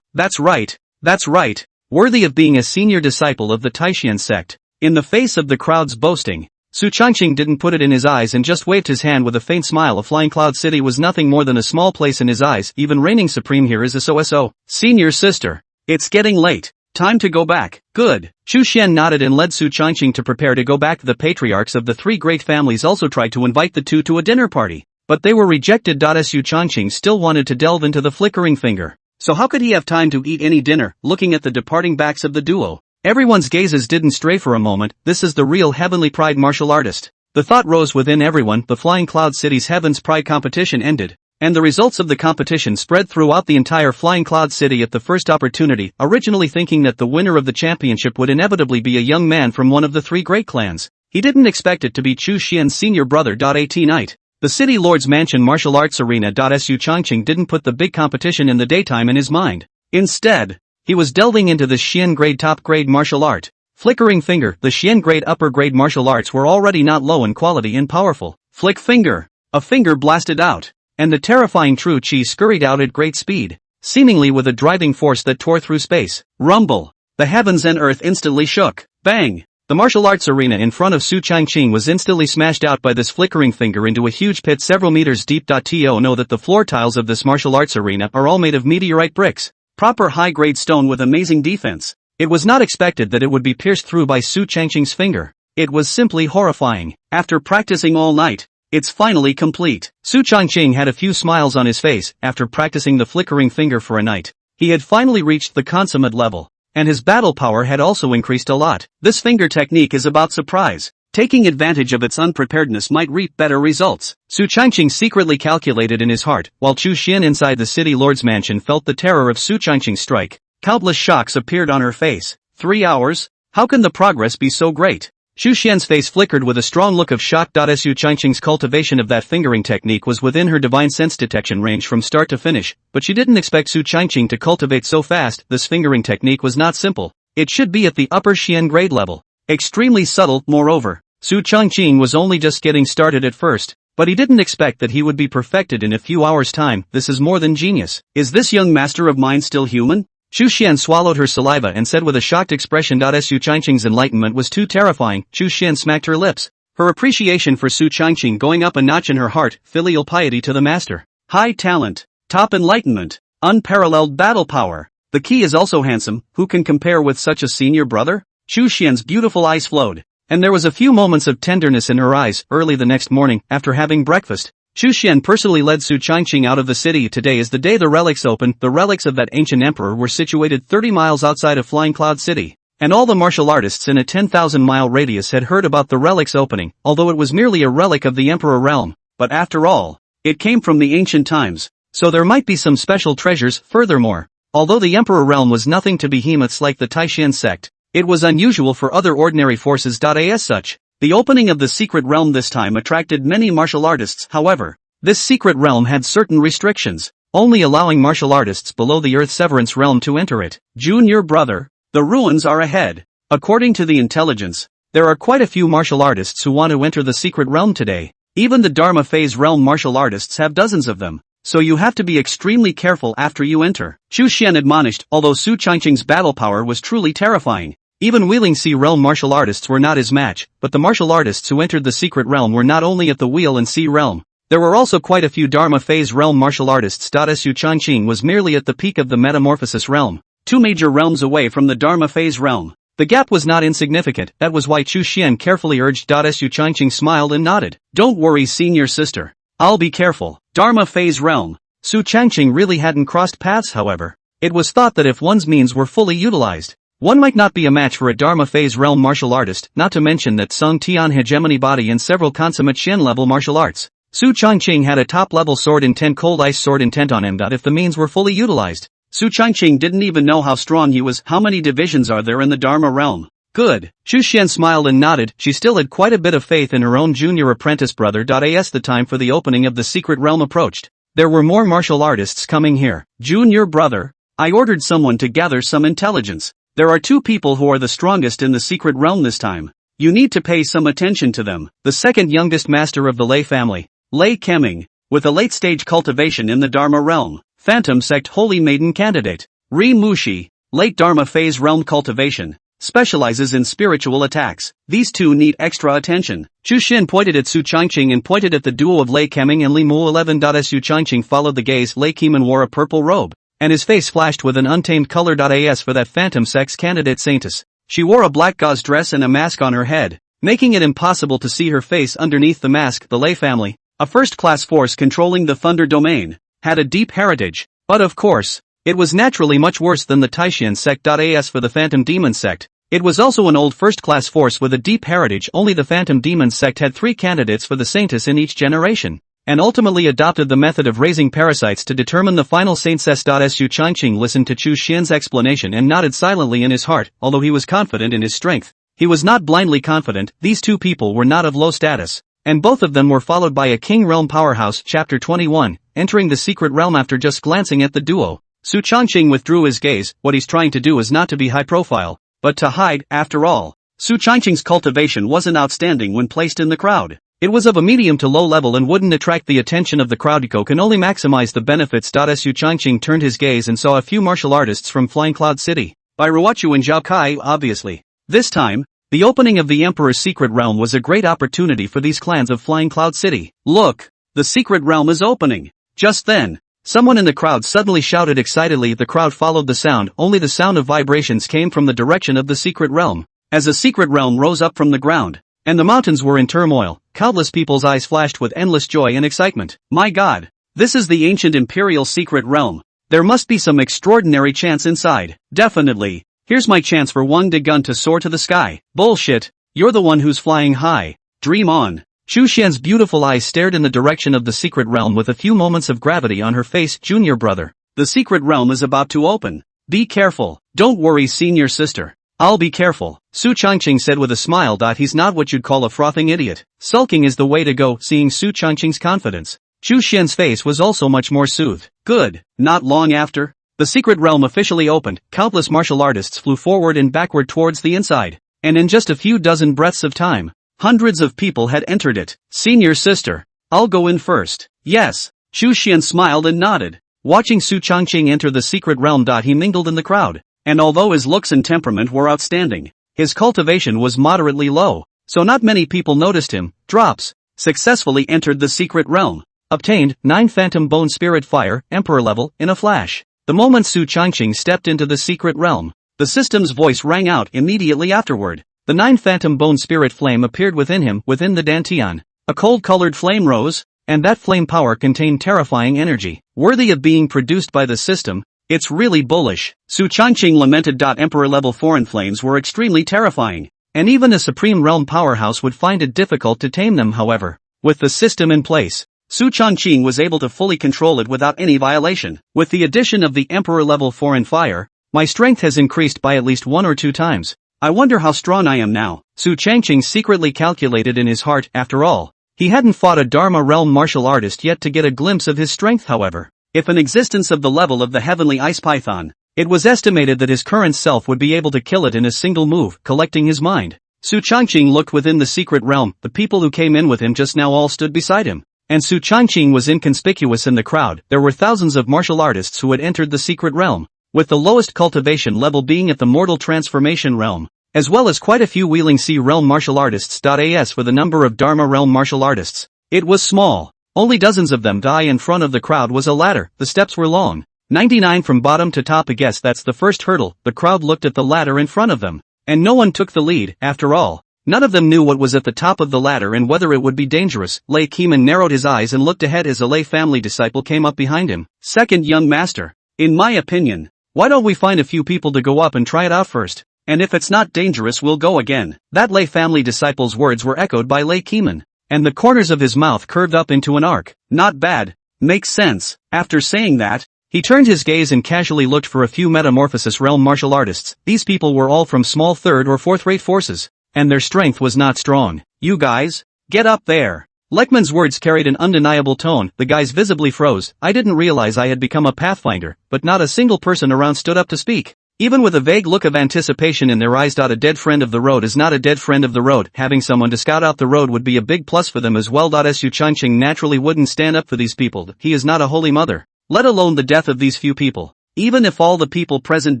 That's right. Worthy of being a senior disciple of the Taishan sect. In the face of the crowd's boasting, Su Changqing didn't put it in his eyes and just waved his hand with a faint smile. A Flying Cloud City was nothing more than a small place in his eyes. Even reigning supreme here is a so-so. Senior sister, it's getting late. Time to go back. Good. Chu Xian nodded and led Su Changqing to prepare to go back. The patriarchs of the 3 great families also tried to invite the two to a dinner party, but they were rejected. Su Changqing still wanted to delve into the Flickering Finger. So how could he have time to eat any dinner? Looking at the departing backs of the duo, everyone's gazes didn't stray for a moment. This is the real heavenly pride martial artist. The thought rose within everyone. The Flying Cloud City's Heaven's Pride competition ended, and the results of the competition spread throughout the entire Flying Cloud City at the first opportunity. Originally thinking that the winner of the championship would inevitably be a young man from one of the 3 great clans, he didn't expect it to be Chu Xian's senior brother. At night, the City Lord's Mansion Martial Arts Arena. Su Changqing didn't put the big competition in the daytime in his mind. Instead, he was delving into the Xian grade top grade martial art, Flickering Finger. The Xian grade upper grade martial arts were already not low in quality and powerful. Flick finger. A finger blasted out, and the terrifying true chi scurried out at great speed, seemingly with a driving force that tore through space. Rumble. The heavens and earth instantly shook. Bang. The martial arts arena in front of Su Changqing was instantly smashed out by this Flickering Finger into a huge pit several meters deep. To know that the floor tiles of this martial arts arena are all made of meteorite bricks, proper high-grade stone with amazing defense. It was not expected that it would be pierced through by Su Changqing's finger. It was simply horrifying. After practicing all night, it's finally complete. Su Changqing had a few smiles on his face. After practicing the Flickering Finger for a night, he had finally reached the consummate level, and his battle power had also increased a lot. This finger technique is about surprise. Taking advantage of its unpreparedness might reap better results, Su Changqing secretly calculated in his heart, while Chu Xian inside the City Lord's mansion felt the terror of Su Changqing's strike. Countless shocks appeared on her face. 3 hours? How can the progress be so great? Chu Xian's face flickered with a strong look of shock. Su Changqing's cultivation of that fingering technique was within her divine sense detection range from start to finish, but she didn't expect Su Changqing to cultivate so fast. This fingering technique was not simple. It should be at the upper Xian grade level. Extremely subtle. Moreover, Su Changqing was only just getting started at first, but he didn't expect that he would be perfected in a few hours' time. This is more than genius. Is this young master of mine still human? Chu Xian swallowed her saliva and said with a shocked expression. Su Changqing's enlightenment was too terrifying. Chu Xian smacked her lips. Her appreciation for Su Changqing going up a notch in her heart. Filial piety to the master. High talent. Top enlightenment. Unparalleled battle power. The key is also handsome. Who can compare with such a senior brother? Chu Xian's beautiful eyes flowed, and there was a few moments of tenderness in her eyes. Early the next morning, after having breakfast, Chu Xian personally led Su Changqing out of the city. Today is the day the relics opened. The relics of that ancient emperor were situated 30 miles outside of Flying Cloud City. And all the martial artists in a 10,000-mile radius had heard about the relics opening, although it was merely a relic of the Emperor realm. But after all, it came from the ancient times, so there might be some special treasures. Furthermore, although the Emperor realm was nothing to behemoths like the Taishan sect, it was unusual for other ordinary forces. As such, the opening of the secret realm this time attracted many martial artists. However, this secret realm had certain restrictions, only allowing martial artists below the Earth Severance realm to enter it. Junior brother, the ruins are ahead. According to the intelligence, there are quite a few martial artists who want to enter the secret realm today. Even the Dharma phase realm martial artists have dozens of them, so you have to be extremely careful after you enter, Chu Xian admonished. Although Su Changqing's battle power was truly terrifying, even Wheeling Sea realm martial artists were not his match. But the martial artists who entered the secret realm were not only at the Wheel and Sea realm. There were also quite a few Dharma phase realm martial artists. Su Changqing was merely at the peak of the metamorphosis realm, 2 major realms away from the Dharma phase realm. The gap was not insignificant. That was why Chu Xian carefully urged. Su Changqing smiled and nodded. Don't worry, senior sister. I'll be careful. Dharma phase realm. Su Changqing really hadn't crossed paths. However, it was thought that if one's means were fully utilized, one might not be a match for a Dharma phase realm martial artist, not to mention that Sung Tian hegemony body and several consummate Shen level martial arts. Su Changqing had a top-level sword intent cold ice sword intent on him. If the means were fully utilized, Su Changqing didn't even know how strong he was. How many divisions are there in the Dharma realm? Good. Chu Xian smiled and nodded. She still had quite a bit of faith in her own junior apprentice brother. As the time for the opening of the secret realm approached, there were more martial artists coming here. Junior brother, I ordered someone to gather some intelligence. There are 2 people who are the strongest in the secret realm this time. You need to pay some attention to them. The second youngest master of the Lei family, Lei Keming, with a late-stage cultivation in the Dharma realm. Phantom Sect Holy Maiden candidate, Ri Mushi, late Dharma phase realm cultivation, specializes in spiritual attacks. These 2 need extra attention. Chu Xian pointed at Su Changqing and pointed at the duo of Lei Keming and Li Mu 11. Su Changqing followed the gaze. Lei Kemin wore a purple robe, and his face flashed with an untamed color. As for that Phantom Sect's candidate Saintess, she wore a black gauze dress and a mask on her head, making it impossible to see her face underneath the mask. The Lei family, a first-class force controlling the Thunder Domain, had a deep heritage, but of course, it was naturally much worse than the Taishan sect. As for the Phantom Demon sect, it was also an old first-class force with a deep heritage. Only the Phantom Demon sect had 3 candidates for the Saintess in each generation, and ultimately adopted the method of raising parasites to determine the final Saintess. Su Changqing listened to Chu Xian's explanation and nodded silently in his heart. Although he was confident in his strength, he was not blindly confident. These 2 people were not of low status, and both of them were followed by a King Realm powerhouse. Chapter 21, entering the secret realm. After just glancing at the duo, Su Changqing withdrew his gaze. What he's trying to do is not to be high profile, but to hide. After all, Su Changqing's cultivation wasn't outstanding when placed in the crowd. It was of a medium to low level and wouldn't attract the attention of the crowd. You can only maximize the benefits. Su Changqing turned his gaze and saw a few martial artists from Flying Cloud City, by Ruochu and Zhao Kai. Obviously, this time, the opening of the Emperor's secret realm was a great opportunity for these clans of Flying Cloud City. Look, the secret realm is opening. Just then, someone in the crowd suddenly shouted excitedly. The crowd followed the sound. Only the sound of vibrations came from the direction of the secret realm. As a secret realm rose up from the ground, and the mountains were in turmoil, countless people's eyes flashed with endless joy and excitement. My God, this is the ancient imperial secret realm. There must be some extraordinary chance inside. Definitely. Here's my chance for Wang Degun to soar to the sky. Bullshit. You're the one who's flying high. Dream on. Chu Xian's beautiful eyes stared in the direction of the secret realm with a few moments of gravity on her face. Junior brother, the secret realm is about to open. Be careful. Don't worry, senior sister. I'll be careful, Su Changqing said with a smile. He's not what you'd call a frothing idiot. Sulking is the way to go. Seeing Su Changqing's confidence, Chu Xian's face was also much more soothed. Good. Not long after, the secret realm officially opened. Countless martial artists flew forward and backward towards the inside, and in just a few dozen breaths of time, hundreds of people had entered it. Senior sister, I'll go in first. Yes. Chu Xian smiled and nodded, watching Su Changqing enter the secret realm. He mingled in the crowd, and although his looks and temperament were outstanding, his cultivation was moderately low, so not many people noticed him. Drops. Successfully entered the secret realm. Obtained 9 Phantom Bone Spirit Fire, Emperor level, in a flash. The moment Su Changqing stepped into the secret realm, the system's voice rang out immediately afterward. The 9 Phantom Bone Spirit Flame appeared within him. Within the Dantian, a cold-colored flame rose, and that flame power contained terrifying energy, worthy of being produced by the system. It's really bullish. Su Changqing lamented. Emperor level foreign flames were extremely terrifying, and even a supreme realm powerhouse would find it difficult to tame them. However, with the system in place, Su Changqing was able to fully control it without any violation. With the addition of the Emperor level foreign fire, my strength has increased by at least 1 or 2 times. I wonder how strong I am now. Su Changqing secretly calculated in his heart. After all, he hadn't fought a Dharma realm martial artist yet to get a glimpse of his strength. However, if an existence of the level of the heavenly ice python, it was estimated that his current self would be able to kill it in a single move. Collecting his mind, Su Changqing looked within the secret realm. The people who came in with him just now all stood beside him, and Su Changqing was inconspicuous in the crowd. There were thousands of martial artists who had entered the secret realm, with the lowest cultivation level being at the mortal transformation realm, as well as quite a few wheeling sea realm martial artists. As for the number of Dharma realm martial artists, it was small. Only dozens of them. In front of the crowd was a ladder. The steps were long, 99 from bottom to top. I guess that's the first hurdle. The crowd looked at the ladder in front of them, and no one took the lead. After all, none of them knew what was at the top of the ladder and whether it would be dangerous. Lei Keeman narrowed his eyes and looked ahead as a Lei family disciple came up behind him. Second, young master, in my opinion, why don't we find a few people to go up and try it out first? And if it's not dangerous, we'll go again. That Lei family disciple's words were echoed by Lei Keeman, and the corners of his mouth curved up into an arc. Not bad. Makes sense. After saying that, he turned his gaze and casually looked for a few metamorphosis realm martial artists. These people were all from small 3rd or 4th rate forces, and their strength was not strong. You guys, get up there. Lekman's words carried an undeniable tone. The guys visibly froze. I didn't realize I had become a pathfinder, but not a single person around stood up to speak, even with a vague look of anticipation in their eyes. A dead friend of the road is not a dead friend of the road. Having someone to scout out the road would be a big plus for them as well. Su Changqing naturally wouldn't stand up for these people. He is not a holy mother, let alone the death of these few people. Even if all the people present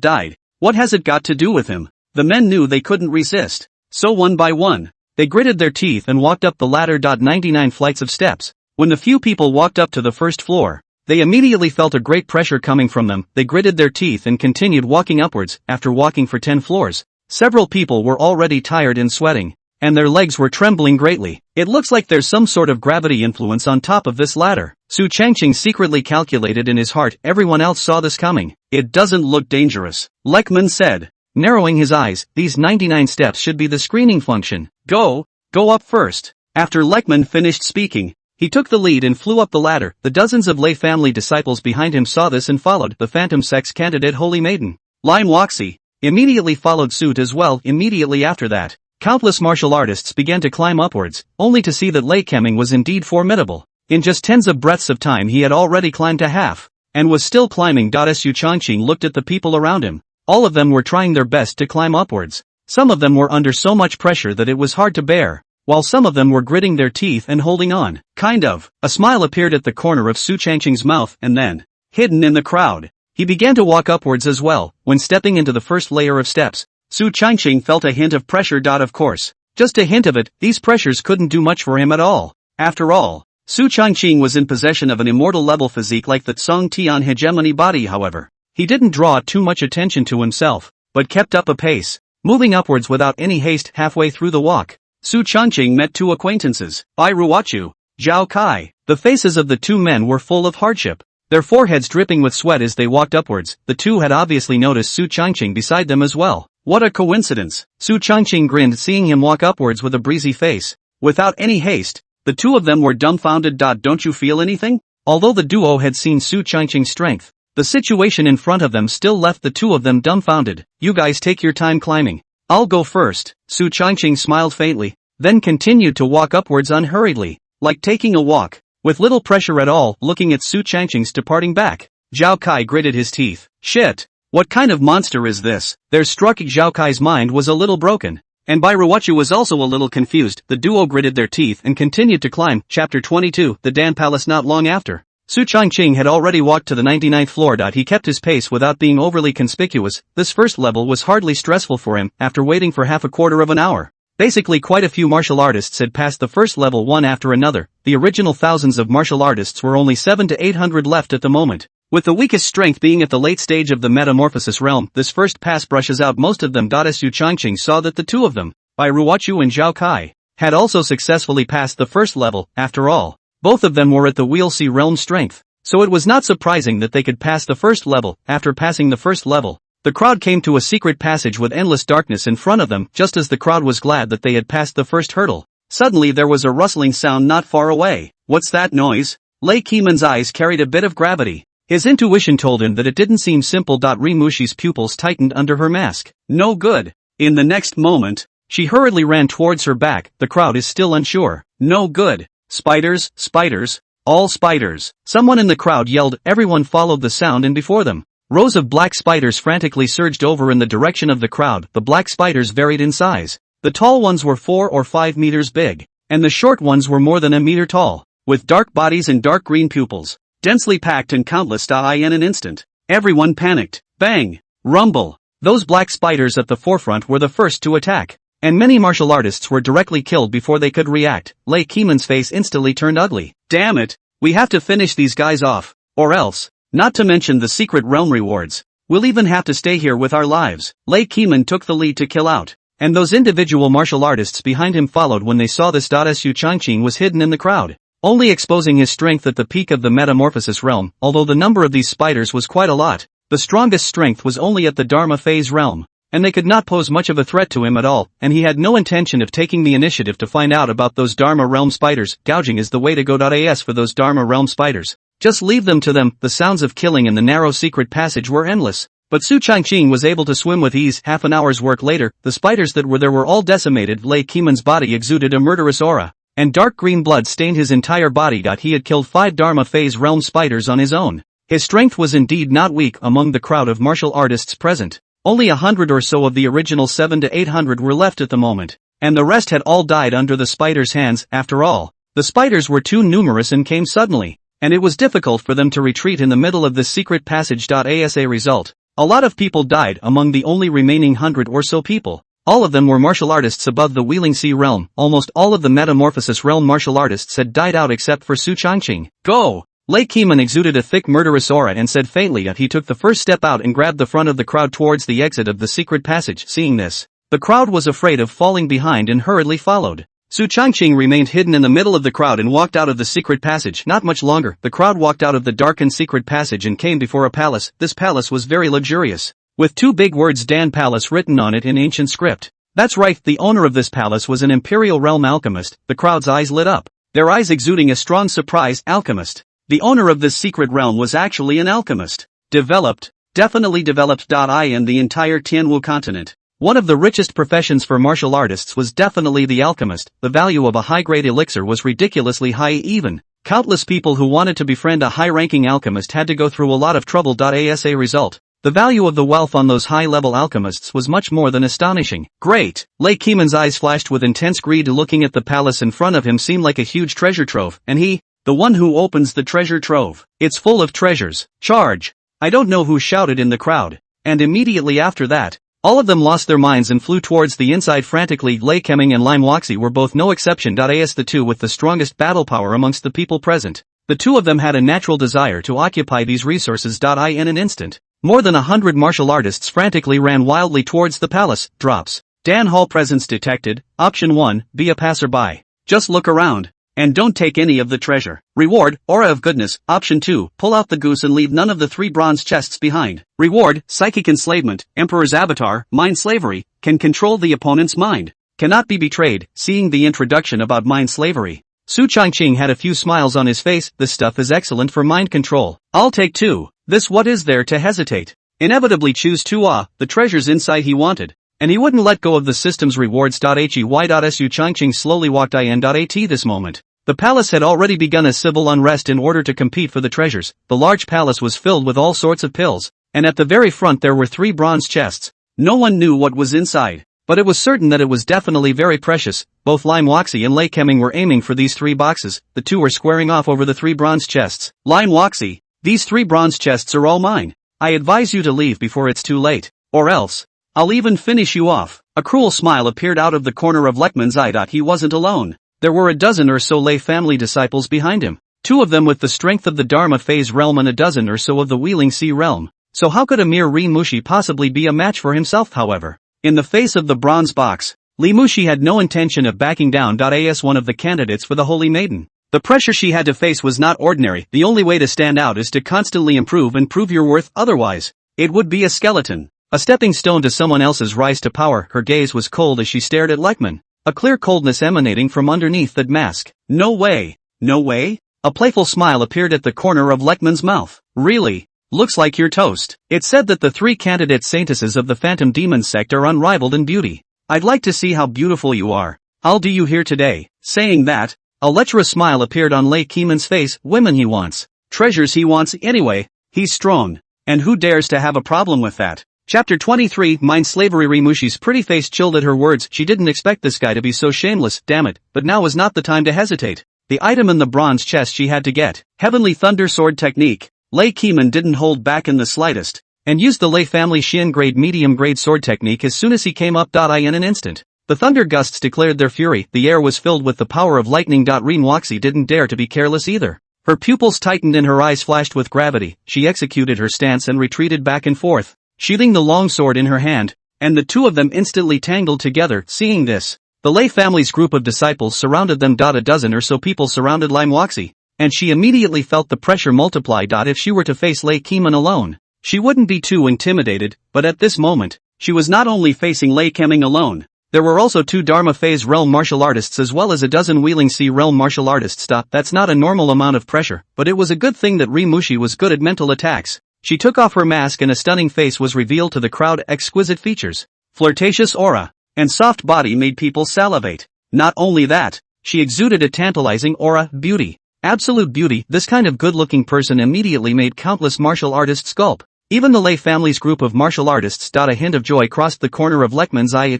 died, what has it got to do with him? The men knew they couldn't resist, so one by one, they gritted their teeth and walked up the ladder. 99 flights of steps. When the few people walked up to the first floor, they immediately felt a great pressure coming from them. They gritted their teeth and continued walking upwards. After walking for 10 floors, several people were already tired and sweating, and their legs were trembling greatly. It looks like there's some sort of gravity influence on top of this ladder. Su Changqing secretly calculated in his heart. Everyone else saw this coming. It doesn't look dangerous, Lekman said, narrowing his eyes. These 99 steps should be the screening function. Go up first. After Lekman finished speaking, he took the lead and flew up the ladder. The dozens of Lei family disciples behind him saw this and followed. The phantom sex candidate Holy Maiden, Lime Waxi, immediately followed suit as well. Immediately after that, countless martial artists began to climb upwards, only to see that Lei Keming was indeed formidable. In just tens of breaths of time he had already climbed to half, and was still climbing. Su Changqing looked at the people around him. All of them were trying their best to climb upwards. Some of them were under so much pressure that it was hard to bear, while some of them were gritting their teeth and holding on. Kind of. A smile appeared at the corner of Su Changqing's mouth, and then, hidden in the crowd, he began to walk upwards as well. When stepping into the first layer of steps, Su Changqing felt a hint of pressure. Of course, just a hint of it. These pressures couldn't do much for him at all. After all, Su Changqing was in possession of an immortal level physique like the Tsong Tian hegemony body. However, he didn't draw too much attention to himself, but kept up a pace, moving upwards without any haste. Halfway through the walk, Su Changqing met 2 acquaintances, Bai Ruochu, Zhao Kai. The faces of the 2 men were full of hardship, their foreheads dripping with sweat as they walked upwards. The 2 had obviously noticed Su Changqing beside them as well. What a coincidence! Su Changqing grinned seeing him walk upwards with a breezy face, without any haste. The 2 of them were dumbfounded. Don't you feel anything? Although the duo had seen Su Changqing's strength, the situation in front of them still left the 2 of them dumbfounded. You guys take your time climbing. I'll go first. Su Changqing smiled faintly, then continued to walk upwards unhurriedly, like taking a walk, with little pressure at all. Looking at Su Changqing's departing back, Zhao Kai gritted his teeth. Shit! What kind of monster is this? There struck Zhao Kai's mind was a little broken, and Bai Ruochu was also a little confused. The duo gritted their teeth and continued to climb. Chapter 22, The Dan Palace. Not long after, Su Changqing had already walked to the 99th floor. He kept his pace without being overly conspicuous. This first level was hardly stressful for him. After waiting for half a quarter of an hour, basically quite a few martial artists had passed the first level one after another. The original thousands of martial artists were only 700 to 800 left at the moment, with the weakest strength being at the late stage of the metamorphosis realm. This first pass brushes out most of them. Su Changqing saw that the 2 of them, Bai Ruochu and Zhao Kai, had also successfully passed the first level. After all, Both of them were at the Wheel C realm strength, so it was not surprising that they could pass the first level. After passing the first level, the crowd came to a secret passage with endless darkness in front of them. Just as the crowd was glad that they had passed the first hurdle, suddenly there was a rustling sound not far away. What's that noise? Lei Keeman's eyes carried a bit of gravity. His intuition told him that it didn't seem simple. Rimushi's pupils tightened under her mask. No good. In the next moment, she hurriedly ran towards her back. The crowd is still unsure. No good. Spiders, spiders, all spiders. Someone in the crowd yelled. Everyone followed the sound, and before them, rows of black spiders frantically surged over in the direction of the crowd. The black spiders varied in size. The tall ones were 4 or 5 meters big, and the short ones were more than a meter tall, with dark bodies and dark green pupils, densely packed and countless. In an instant, everyone panicked. Bang! Rumble! Those black spiders at the forefront were the first to attack, and many martial artists were directly killed before they could react. Lei Keeman's face instantly turned ugly. Damn it! We have to finish these guys off, or else, not to mention the secret realm rewards, we'll even have to stay here with our lives. Lei Keeman took the lead to kill out, and those individual martial artists behind him followed when they saw this. Su Changqing was hidden in the crowd, only exposing his strength at the peak of the metamorphosis realm. Although the number of these spiders was quite a lot, the strongest strength was only at the Dharma phase realm, and they could not pose much of a threat to him at all, and he had no intention of taking the initiative to find out about those Dharma realm spiders. Gouging is the way to go. As for those Dharma realm spiders, just leave them to them. The sounds of killing in the narrow secret passage were endless, but Su Changqing was able to swim with ease. Half an hour's work later, the spiders that were there were all decimated. Lei Keeman's body exuded a murderous aura, and dark green blood stained his entire body. He had killed 5 Dharma phase realm spiders on his own. His strength was indeed not weak. Among the crowd of martial artists present, only 100 or so of the original 700 to 800 were left at the moment, and the rest had all died under the spiders' hands. After all, the spiders were too numerous and came suddenly, and it was difficult for them to retreat in the middle of this secret passage. As a result, a lot of people died. Among the only remaining 100 or so people, all of them were martial artists above the Wheeling Sea realm. Almost all of the Metamorphosis realm martial artists had died out except for Su Changqing. Go! Lei Keeman exuded a thick murderous aura and said faintly that he took the first step out and grabbed the front of the crowd towards the exit of the secret passage. Seeing this, the crowd was afraid of falling behind and hurriedly followed. Su Changqing remained hidden in the middle of the crowd and walked out of the secret passage. Not much longer, the crowd walked out of the darkened secret passage and came before a palace. This palace was very luxurious, with 2 big words Dan Palace written on it in ancient script. That's right, the owner of this palace was an Imperial Realm alchemist. The crowd's eyes lit up, their eyes exuding a strong surprise. Alchemist. The owner of this secret realm was actually an alchemist. Definitely developed. In the entire Tianwu continent, one of the richest professions for martial artists was definitely the alchemist. The value of a high-grade elixir was ridiculously high. Even countless people who wanted to befriend a high-ranking alchemist had to go through a lot of trouble. As a result, the value of the wealth on those high-level alchemists was much more than astonishing. Great! Lei Keeman's eyes flashed with intense greed. Looking at the palace in front of him seemed like a huge treasure trove, and he, the one who opens the treasure trove. It's full of treasures. Charge! I don't know who shouted in the crowd, and immediately after that, all of them lost their minds and flew towards the inside frantically. Lei Keming and Lime Waxi were both no exception. As the two with the strongest battle power amongst the people present, the two of them had a natural desire to occupy these resources. In an instant, more than 100 martial artists frantically ran wildly towards the palace. Drops. Dan Hall presence detected. Option 1, be a passerby. Just look around, and don't take any of the treasure. Reward, Aura of Goodness. Option 2, pull out the goose and leave none of the 3 bronze chests behind. Reward, Psychic Enslavement. Emperor's Avatar, Mind Slavery, can control the opponent's mind. Cannot be betrayed. Seeing the introduction about mind slavery, Su Changqing had a few smiles on his face. This stuff is excellent for mind control. I'll take 2. This, what is there to hesitate? Inevitably choose 2. The treasures inside he wanted, and he wouldn't let go of the system's rewards. Su Changqing slowly walked in. At this moment, the palace had already begun a civil unrest in order to compete for the treasures. The large palace was filled with all sorts of pills, and at the very front there were 3 bronze chests. No one knew what was inside, but it was certain that it was definitely very precious. Both Lime Waxi and Lei Keming were aiming for these 3 boxes. The two were squaring off over the 3 bronze chests. Lime Waxi, these 3 bronze chests are all mine. I advise you to leave before it's too late, or else I'll even finish you off. A cruel smile appeared out of the corner of Lekman's eye. He wasn't alone. There were a dozen or so Lei family disciples behind him, 2 of them with the strength of the Dharma phase realm and a dozen or so of the Wheeling Sea realm. So how could a mere Ri Mushi possibly be a match for himself? However, in the face of the bronze box, Li Mushi had no intention of backing down. As one of the candidates for the Holy Maiden, The pressure she had to face was not ordinary. The only way to stand out is to constantly improve and prove your worth, otherwise, it would be a skeleton. A stepping stone to someone else's rise to power. Her gaze was cold as she stared at Lekman. A clear coldness emanating from underneath that mask. No way. No way? A playful smile appeared at the corner of Lekman's mouth. Really? Looks like you're toast. It said that the 3 candidate saintesses of the Phantom Demon sect are unrivaled in beauty. I'd like to see how beautiful you are. I'll do you here today. Saying that, a lecherous smile appeared on Lei Keeman's face. Women he wants. Treasures he wants anyway. He's strong. And who dares to have a problem with that? Chapter 23 Mind Slavery. Rimushi's pretty face chilled at her words. She didn't expect this guy to be so shameless, damn it, but now was not the time to hesitate. The item in the bronze chest she had to get. Heavenly Thunder Sword Technique. Lei Keeman didn't hold back in the slightest, and used the Lei family Xian grade medium grade sword technique as soon as he came up. In an instant, the thunder gusts declared their fury. The air was filled with the power of lightning. Rinwaxi didn't dare to be careless either. Her pupils tightened and her eyes flashed with gravity. She executed her stance and retreated back and forth, sheathing the long sword in her hand, and the two of them instantly tangled together. Seeing this, the Lei family's group of disciples surrounded them. A dozen or so people surrounded Limwaxi, and she immediately felt the pressure multiply. If she were to face Lei Keeman alone, she wouldn't be too intimidated, but at this moment, she was not only facing Lei Keeman alone, there were also 2 Dharma Phase realm martial artists as well as a dozen Wheeling Sea realm martial artists. That's not a normal amount of pressure, but it was a good thing that Rimushi was good at mental attacks. She took off her mask and a stunning face was revealed to the crowd. Exquisite features, flirtatious aura, and soft body made people salivate. Not only that, she exuded a tantalizing aura, beauty, absolute beauty. This kind of good-looking person immediately made countless martial artists gulp. Even the Lei family's group of martial artists. A hint of joy crossed the corner of Lekman's eye.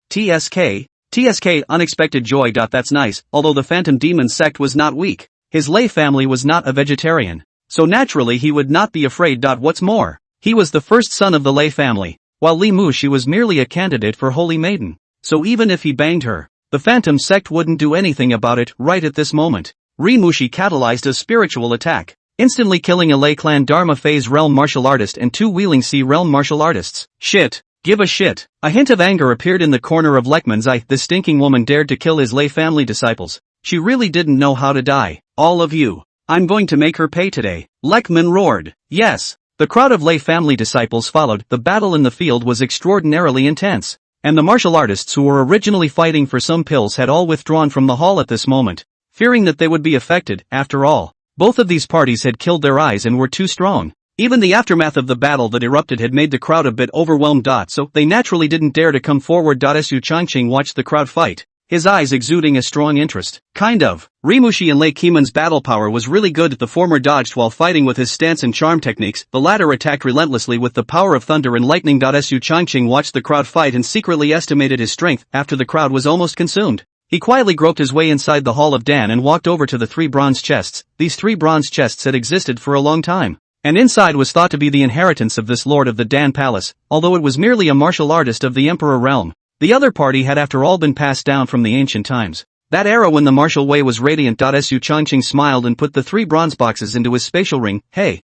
TSK, unexpected joy. That's nice. Although the Phantom Demon sect was not weak, his Lei family was not a vegetarian, so naturally he would not be afraid. What's more, he was the first son of the Lei family, while Li Mushi was merely a candidate for Holy Maiden, so even if he banged her, the Phantom sect wouldn't do anything about it. Right at this moment, Rimushi catalyzed a spiritual attack, instantly killing a Lei clan Dharma Phase realm martial artist and 2 Wheeling Sea realm martial artists. Shit. Give a shit. A hint of anger appeared in the corner of Lekman's eye. This stinking woman dared to kill his Lei family disciples. She really didn't know how to die. All of you. I'm going to make her pay today. Lekman roared. Yes. The crowd of Lei family disciples followed. The battle in the field was extraordinarily intense, and the martial artists who were originally fighting for some pills had all withdrawn from the hall at this moment, fearing that they would be affected. After all, both of these parties had killed their eyes and were too strong. Even the aftermath of the battle that erupted had made the crowd a bit overwhelmed. So they naturally didn't dare to come forward. Su Changqing watched the crowd fight, his eyes exuding a strong interest. Kind of. Rimushi and Lei Keeman's battle power was really good. The former dodged while fighting with his stance and charm techniques, the latter attacked relentlessly with the power of thunder and lightning. Su Changqing watched the crowd fight and secretly estimated his strength. After the crowd was almost consumed, he quietly groped his way inside the Hall of Dan and walked over to the 3 bronze chests. These 3 bronze chests had existed for a long time, and inside was thought to be the inheritance of this lord of the Dan Palace. Although it was merely a martial artist of the Emperor realm, the other party had after all been passed down from the ancient times, that era when the martial way was radiant. Su Changqing smiled and put the 3 bronze boxes into his spatial ring. Hey,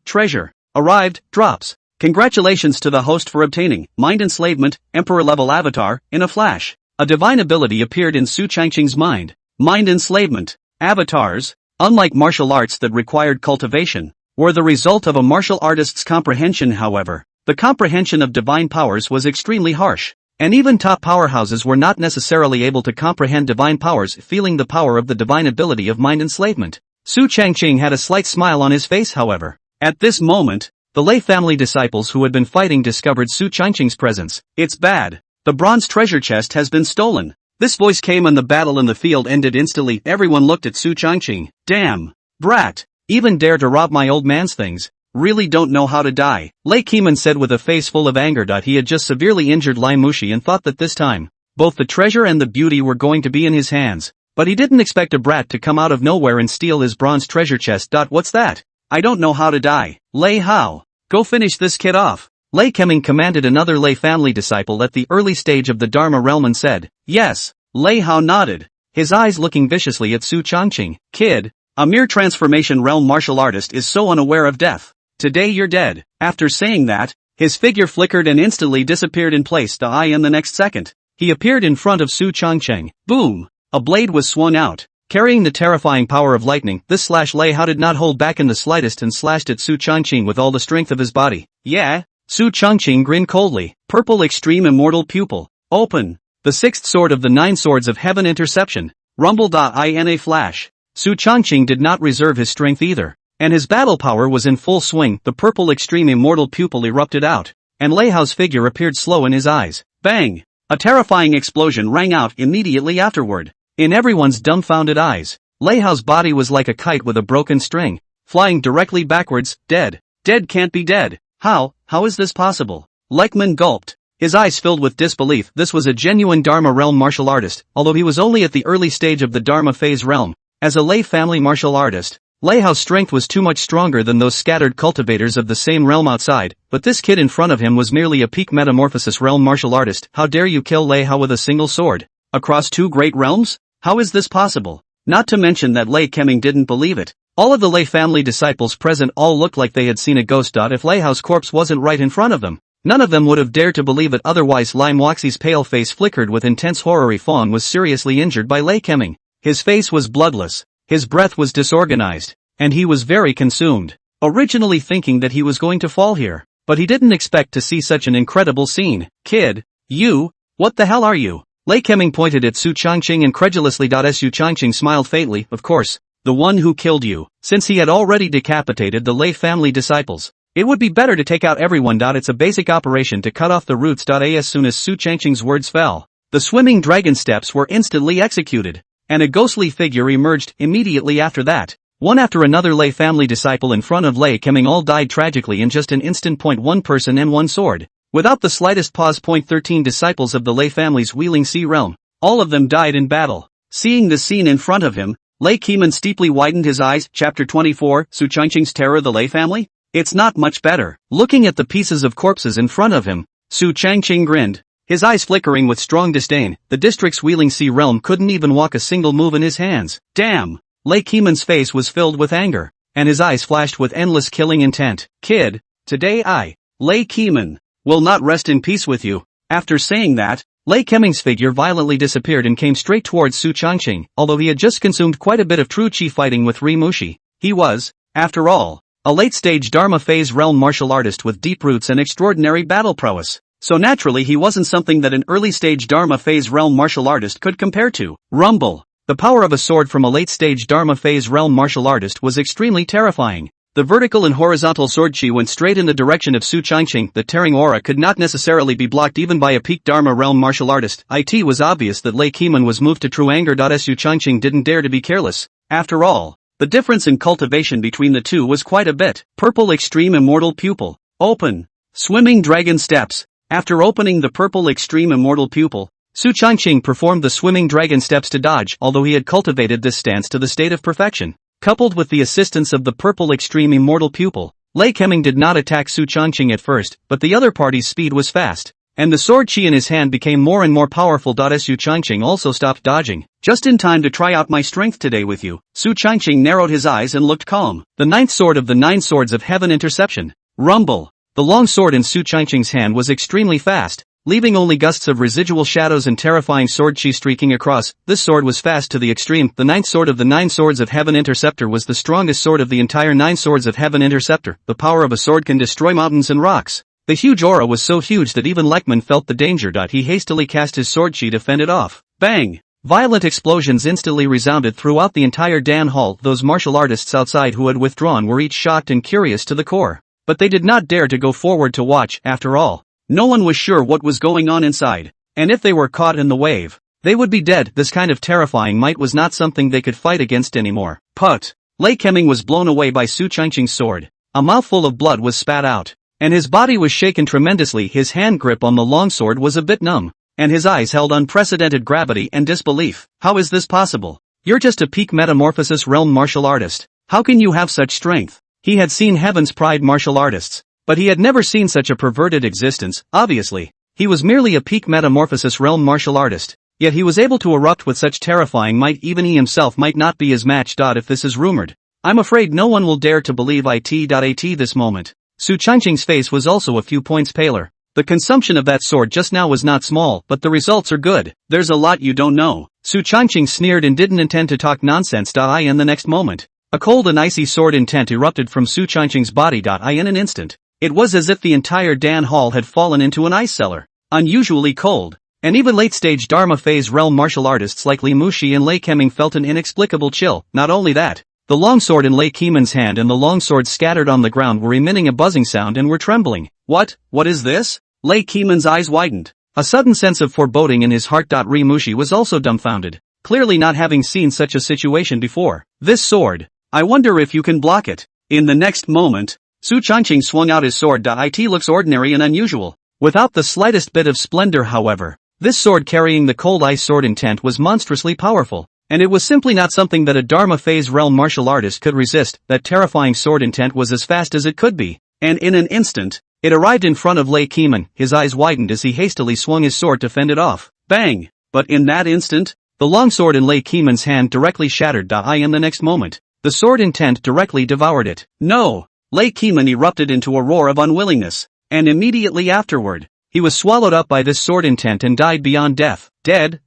treasure. Arrived, drops. Congratulations to the host for obtaining Mind Enslavement, Emperor level avatar, in a flash. A divine ability appeared in Su Changqing's mind. Mind Enslavement. Avatars, unlike martial arts that required cultivation, were the result of a martial artist's comprehension. However, the comprehension of divine powers was extremely harsh, and even top powerhouses were not necessarily able to comprehend divine powers. Feeling the power of the divine ability of mind enslavement, Su Changqing had a slight smile on his face. However, at this moment, the Lei family disciples who had been fighting discovered Su Changqing's presence. It's bad. The bronze treasure chest has been stolen. This voice came and the battle in the field ended instantly. Everyone looked at Su Changqing. Damn. Brat. Even dare to rob my old man's things. Really don't know how to die. Lei Keeman said with a face full of anger. He had just severely injured Lai Mushi and thought that this time, both the treasure and the beauty were going to be in his hands. But he didn't expect a brat to come out of nowhere and steal his bronze treasure chest. What's that? I don't know how to die. Lei Hao. Go finish this kid off. Lei Keeman commanded another Lei family disciple at the early stage of the Dharma realm and said, yes. Lei Hao nodded, his eyes looking viciously at Su Changqing. Kid, a mere transformation realm martial artist is so unaware of death. Today you're dead. After saying that, his figure flickered and instantly disappeared in place. In the next second, he appeared in front of Su Changqing. Boom! A blade was swung out, Carrying the terrifying power of lightning, this Lei Hao did not hold back in the slightest and slashed at Su Changqing with all the strength of his body. Yeah? Su Changqing grinned coldly. Purple Extreme Immortal Pupil. Open. The sixth sword of the 9 swords of heaven interception. Rumble.in flash. Su Changqing did not reserve his strength either. And his battle power was in full swing. The purple Extreme Immortal Pupil erupted out. And Lei Hao's figure appeared slow in his eyes. Bang! A terrifying explosion rang out immediately afterward. In everyone's dumbfounded eyes, Lei Hao's body was like a kite with a broken string, flying directly backwards, dead. Dead can't be dead. How is this possible? Lekman gulped. His eyes filled with disbelief. This was a genuine Dharma realm martial artist, although he was only at the early stage of the Dharma phase realm. As a Lei family martial artist, Lei Hao's strength was too much stronger than those scattered cultivators of the same realm outside, but this kid in front of him was merely a peak metamorphosis realm martial artist. How dare you kill Lei Hao with a single sword? Across 2 great realms? How is this possible? Not to mention that Lei Keming didn't believe it. All of the Lei family disciples present all looked like they had seen a ghost. If Lei Hao's corpse wasn't right in front of them, none of them would have dared to believe it otherwise. Lai Moxi's pale face flickered with intense horror. Fawn was seriously injured by Lei Keming. His face was bloodless, his breath was disorganized, and he was very consumed. Originally thinking that he was going to fall here, but he didn't expect to see such an incredible scene. Kid, you, what the hell are you? Lei Keming pointed at Su Changqing incredulously. Su Changqing smiled faintly. Of course, the one who killed you. Since he had already decapitated the Lei family disciples, it would be better to take out everyone. It's a basic operation to cut off the roots. As soon as Su Changqing's words fell, the swimming dragon steps were instantly executed, and a ghostly figure emerged immediately after that. One after another Lei family disciple in front of Lei Keming all died tragically in just an instant. 1 person and 1 sword. Without the slightest pause. 13 disciples of the Lei family's Wheeling Sea realm. All of them died in battle. Seeing the scene in front of him, Lei Keman steeply widened his eyes. Chapter 24, Su Changqing's Terror. The Lei family? It's not much better. Looking at the pieces of corpses in front of him, Su Changqing grinned, his eyes flickering with strong disdain. The district's Wheeling Sea realm couldn't even walk a single move in his hands. Damn! Lei Keman's face was filled with anger, and his eyes flashed with endless killing intent. Kid, today I, Lei Keman, will not rest in peace with you. After saying that, Lei Keming's figure violently disappeared and came straight towards Su Changqing. Although he had just consumed quite a bit of true chi fighting with Ri Mushi, he was, after all, a late-stage Dharma phase realm martial artist with deep roots and extraordinary battle prowess. So naturally he wasn't something that an early-stage Dharma phase realm martial artist could compare to. Rumble. The power of a sword from a late-stage Dharma phase realm martial artist was extremely terrifying. The vertical and horizontal sword chi went straight in the direction of Su Changqing. The tearing aura could not necessarily be blocked even by a peak Dharma realm martial artist. It was obvious that Lei Keman was moved to true anger. Su Changqing didn't dare to be careless. After all, the difference in cultivation between the two was quite a bit. Purple Extreme Immortal Pupil. Open. Swimming Dragon Steps. After opening the Purple Extreme Immortal Pupil, Su Changqing performed the Swimming Dragon Steps to dodge. Although he had cultivated this stance to the state of perfection, coupled with the assistance of the Purple Extreme Immortal Pupil, Lei Keming did not attack Su Changqing at first, but the other party's speed was fast, and the sword chi in his hand became more and more powerful. Su Changqing also stopped dodging, just in time to try out my strength today with you. Su Changqing narrowed his eyes and looked calm. The 9th sword of the 9 swords of heaven interception. Rumble. The long sword in Su Changqing's hand was extremely fast, leaving only gusts of residual shadows and terrifying sword chi streaking across. This sword was fast to the extreme. The 9th sword of the 9 swords of heaven interceptor was the strongest sword of the entire 9 swords of heaven interceptor. The power of a sword can destroy mountains and rocks. The huge aura was so huge that even Lekman felt the danger. He hastily cast his sword chi to fend it off. Bang! Violent explosions instantly resounded throughout the entire Dan hall. Those martial artists outside who had withdrawn were each shocked and curious to the core, but they did not dare to go forward to watch. After all, no one was sure what was going on inside, and if they were caught in the wave, they would be dead. This kind of terrifying might was not something they could fight against anymore. Put! Lei Keming was blown away by Su Changqing's sword. A mouthful of blood was spat out, and his body was shaken tremendously. His hand grip on the longsword was a bit numb, and his eyes held unprecedented gravity and disbelief. How is this possible? You're just a peak metamorphosis realm martial artist. How can you have such strength? He had seen Heaven's Pride martial artists, but he had never seen such a perverted existence. Obviously, he was merely a peak metamorphosis realm martial artist, yet he was able to erupt with such terrifying might. Even he himself might not be his match. If this is rumored, I'm afraid no one will dare to believe it. This moment, Su Changqing's face was also a few points paler. The consumption of that sword just now was not small, but the results are good. There's a lot you don't know. Su Changqing sneered and didn't intend to talk nonsense. In the next moment, a cold and icy sword intent erupted from Su Changqing's body. In an instant, it was as if the entire Dan Hall had fallen into an ice cellar. Unusually cold. And even late-stage Dharma phase realm martial artists like Li Mushi and Lei Keming felt an inexplicable chill. Not only that, the longsword in Lei Keman's hand and the longsword scattered on the ground were emitting a buzzing sound and were trembling. What is this? Lei Keman's eyes widened. A sudden sense of foreboding in his heart. Ri Mushi was also dumbfounded, clearly not having seen such a situation before. This sword, I wonder if you can block it. In the next moment, Su Changqing swung out his sword. It looks ordinary and unusual, without the slightest bit of splendor. However, this sword carrying the cold ice sword intent was monstrously powerful, and it was simply not something that a Dharma phase realm martial artist could resist. That terrifying sword intent was as fast as it could be, and in an instant, it arrived in front of Lei Keman. His eyes widened as he hastily swung his sword to fend it off. Bang! But in that instant, the longsword in Lei Keman's hand directly shattered. In the next moment, the sword intent directly devoured it. No! Lei Keman erupted into a roar of unwillingness, and immediately afterward, he was swallowed up by this sword intent and died beyond death. Dead?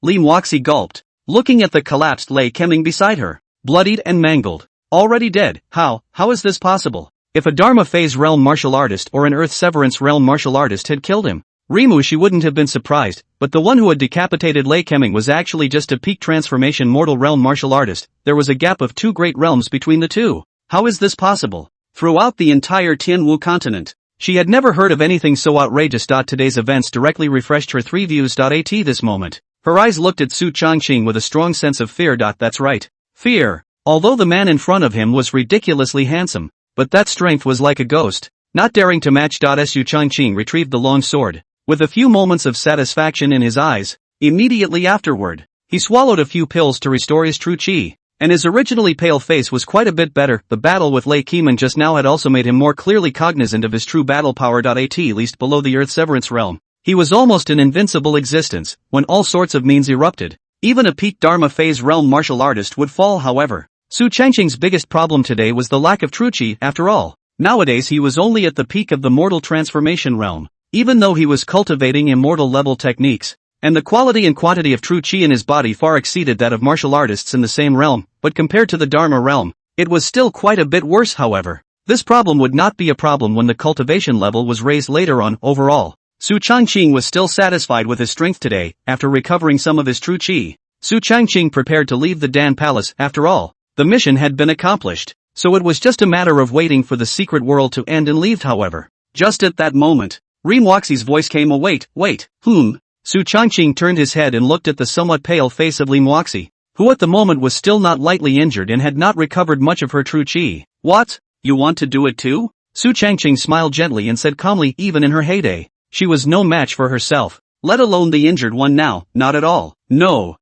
Li Muaxi gulped, looking at the collapsed Lei Keming beside her. Bloodied and mangled. Already dead. How is this possible? If a Dharma phase realm martial artist or an Earth Severance realm martial artist had killed him, Ri Mushi wouldn't have been surprised, but the one who had decapitated Lei Keming was actually just a peak transformation mortal realm martial artist. There was a gap of 2 great realms between the two. How is this possible? Throughout the entire Tianwu continent, she had never heard of anything so outrageous. Today's events directly refreshed her 3 views. At this moment, her eyes looked at Su Changqing with a strong sense of fear. That's right, fear. Although the man in front of him was ridiculously handsome, but that strength was like a ghost. Not daring to match. Su Changqing retrieved the long sword, with a few moments of satisfaction in his eyes. Immediately afterward, he swallowed a few pills to restore his true chi, and his originally pale face was quite a bit better. The battle with Lei Keman just now had also made him more clearly cognizant of his true battle power. At least below the Earth Severance realm, he was almost an invincible existence, when all sorts of means erupted. Even a peak Dharma phase realm martial artist would fall. However, Su Changqing's biggest problem today was the lack of true chi. After all, nowadays he was only at the peak of the mortal transformation realm, even though he was cultivating immortal level techniques, and the quality and quantity of true chi in his body far exceeded that of martial artists in the same realm. But compared to the Dharma realm, it was still quite a bit worse. However, this problem would not be a problem when the cultivation level was raised later on. Overall, Su Changqing was still satisfied with his strength today. After recovering some of his true chi, Su Changqing prepared to leave the Dan Palace. After all, the mission had been accomplished, so it was just a matter of waiting for the secret world to end and leave. However, just at that moment, Ri Muaxi's voice came. Wait. Su Changqing turned his head and looked at the somewhat pale face of Li Muaxi, who at the moment was still not lightly injured and had not recovered much of her true chi. What? You want to do it too? Su Changqing smiled gently and said calmly. Even in her heyday, she was no match for herself, let alone the injured one now. Not at all. No.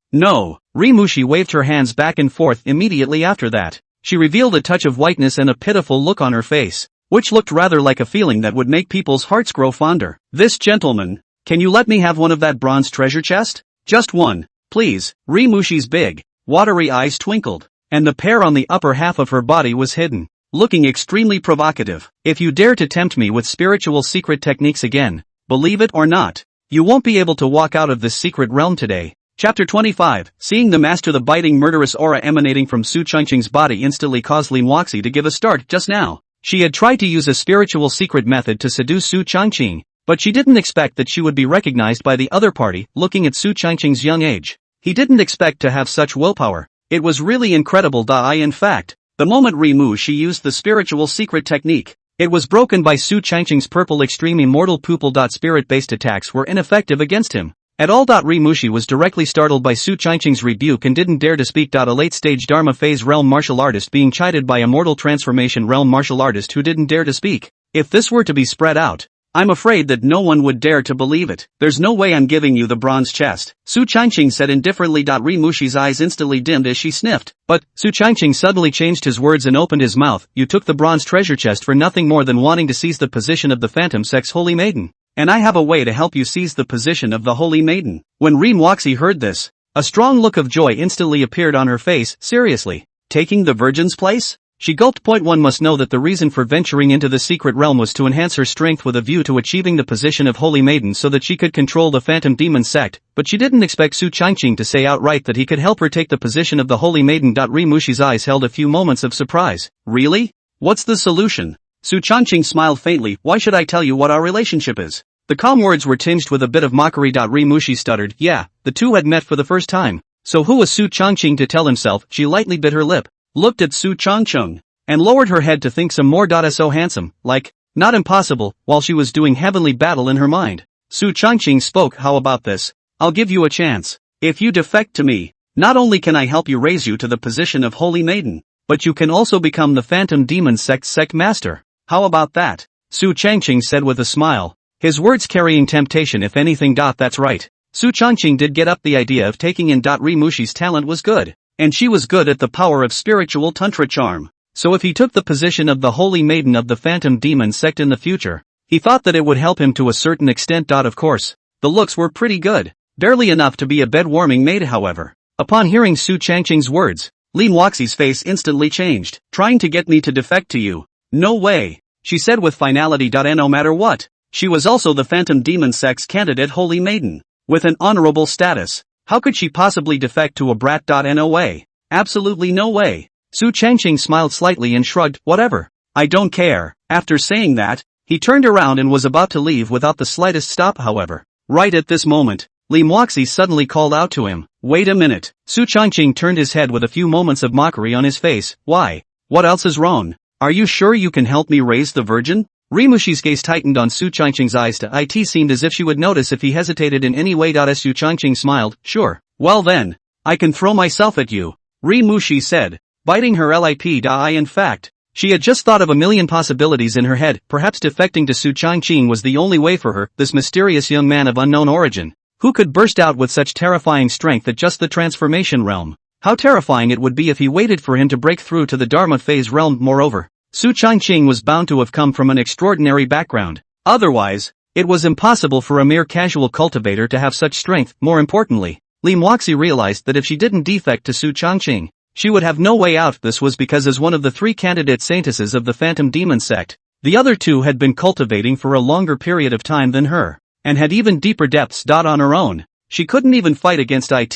Ri Mushi waved her hands back and forth. Immediately after that, she revealed a touch of whiteness and a pitiful look on her face, which looked rather like a feeling that would make people's hearts grow fonder. This gentleman, can you let me have one of that bronze treasure chest? Just one, please. Ri Mushi's big, watery eyes twinkled, and the pear on the upper half of her body was hidden, looking extremely provocative. If you dare to tempt me with spiritual secret techniques again, believe it or not, you won't be able to walk out of this secret realm today. Chapter 25. Seeing the master. The biting murderous aura emanating from Su Changqing's body instantly caused Li Muaxi to give a start. Just now, she had tried to use a spiritual secret method to seduce Su Changqing, but she didn't expect that she would be recognized by the other party. Looking at Su Changqing's young age, he didn't expect to have such willpower. It was really incredible. In fact, the moment Ri Mushi used the spiritual secret technique, it was broken by Su Changqing's purple extreme immortal pupil. Spirit-based attacks were ineffective against him at all. Ri Mushi was directly startled by Su Changqing's rebuke and didn't dare to speak. A late-stage Dharma phase realm martial artist being chided by a mortal transformation realm martial artist who didn't dare to speak. If this were to be spread out, I'm afraid that no one would dare to believe it. There's no way I'm giving you the bronze chest, Su Changqing said indifferently. Ri Mushi's eyes instantly dimmed as she sniffed. But, Su Changqing suddenly changed his words and opened his mouth. You took the bronze treasure chest for nothing more than wanting to seize the position of the Phantom Sex Holy Maiden. And I have a way to help you seize the position of the Holy Maiden. When Ri Muaxi heard this, a strong look of joy instantly appeared on her face. Seriously? Taking the Virgin's place? She gulped. Point one must know that the reason for venturing into the secret realm was to enhance her strength with a view to achieving the position of Holy Maiden so that she could control the Phantom Demon sect, but she didn't expect Su Changqing to say outright that he could help her take the position of the Holy Maiden. Rimushi's eyes held a few moments of surprise. Really? What's the solution? Su Changqing smiled faintly. Why should I tell you what our relationship is? The calm words were tinged with a bit of mockery. Rimushi stuttered. Yeah, the two had met for the first time. So who was Su Changqing to tell himself? She lightly bit her lip, looked at Su Changqing, and lowered her head to think some more. So handsome, like, not impossible, while she was doing heavenly battle in her mind. Su Changqing spoke. How about this? I'll give you a chance. If you defect to me, not only can I help you raise you to the position of Holy Maiden, but you can also become the Phantom Demon sect master. How about that? Su Changqing said with a smile, his words carrying temptation if anything. That's right. Su Changqing did get up the idea of taking in. Rimushi's talent was good, and she was good at the power of spiritual tantra charm. So if he took the position of the Holy Maiden of the Phantom Demon sect in the future, he thought that it would help him to a certain extent. Of course, the looks were pretty good, barely enough to be a bed-warming maid. However, upon hearing Su Changqing's words, Lin Wuxi's face instantly changed. Trying to get me to defect to you? No way, she said with finality. And no matter what, she was also the Phantom Demon sect's candidate Holy Maiden, with an honorable status. How could she possibly defect to a brat? No way. Absolutely no way. Su Changqing smiled slightly and shrugged. Whatever. I don't care. After saying that, he turned around and was about to leave without the slightest stop. However, right at this moment, Lin Wuxi suddenly called out to him. Wait a minute. Su Changqing turned his head with a few moments of mockery on his face. Why? What else is wrong? Are you sure you can help me raise the virgin? Rimushi's gaze tightened on Su Changqing's eyes. It seemed as if she would notice if he hesitated in any way. Su Changqing smiled. Sure. Well then, I can throw myself at you, Rimushi said, biting her lip. In fact, she had just thought of a million possibilities in her head. Perhaps defecting to Su Changqing was the only way for her, this mysterious young man of unknown origin, who could burst out with such terrifying strength at just the transformation realm. How terrifying it would be if he waited for him to break through to the Dharma phase realm. Moreover, Su Changqing was bound to have come from an extraordinary background. Otherwise, it was impossible for a mere casual cultivator to have such strength. More importantly, Lin Wuxi realized that if she didn't defect to Su Changqing, she would have no way out. This was because as one of the three candidate saintesses of the Phantom Demon sect, the other two had been cultivating for a longer period of time than her, and had even deeper depths. On her own, she couldn't even fight against it.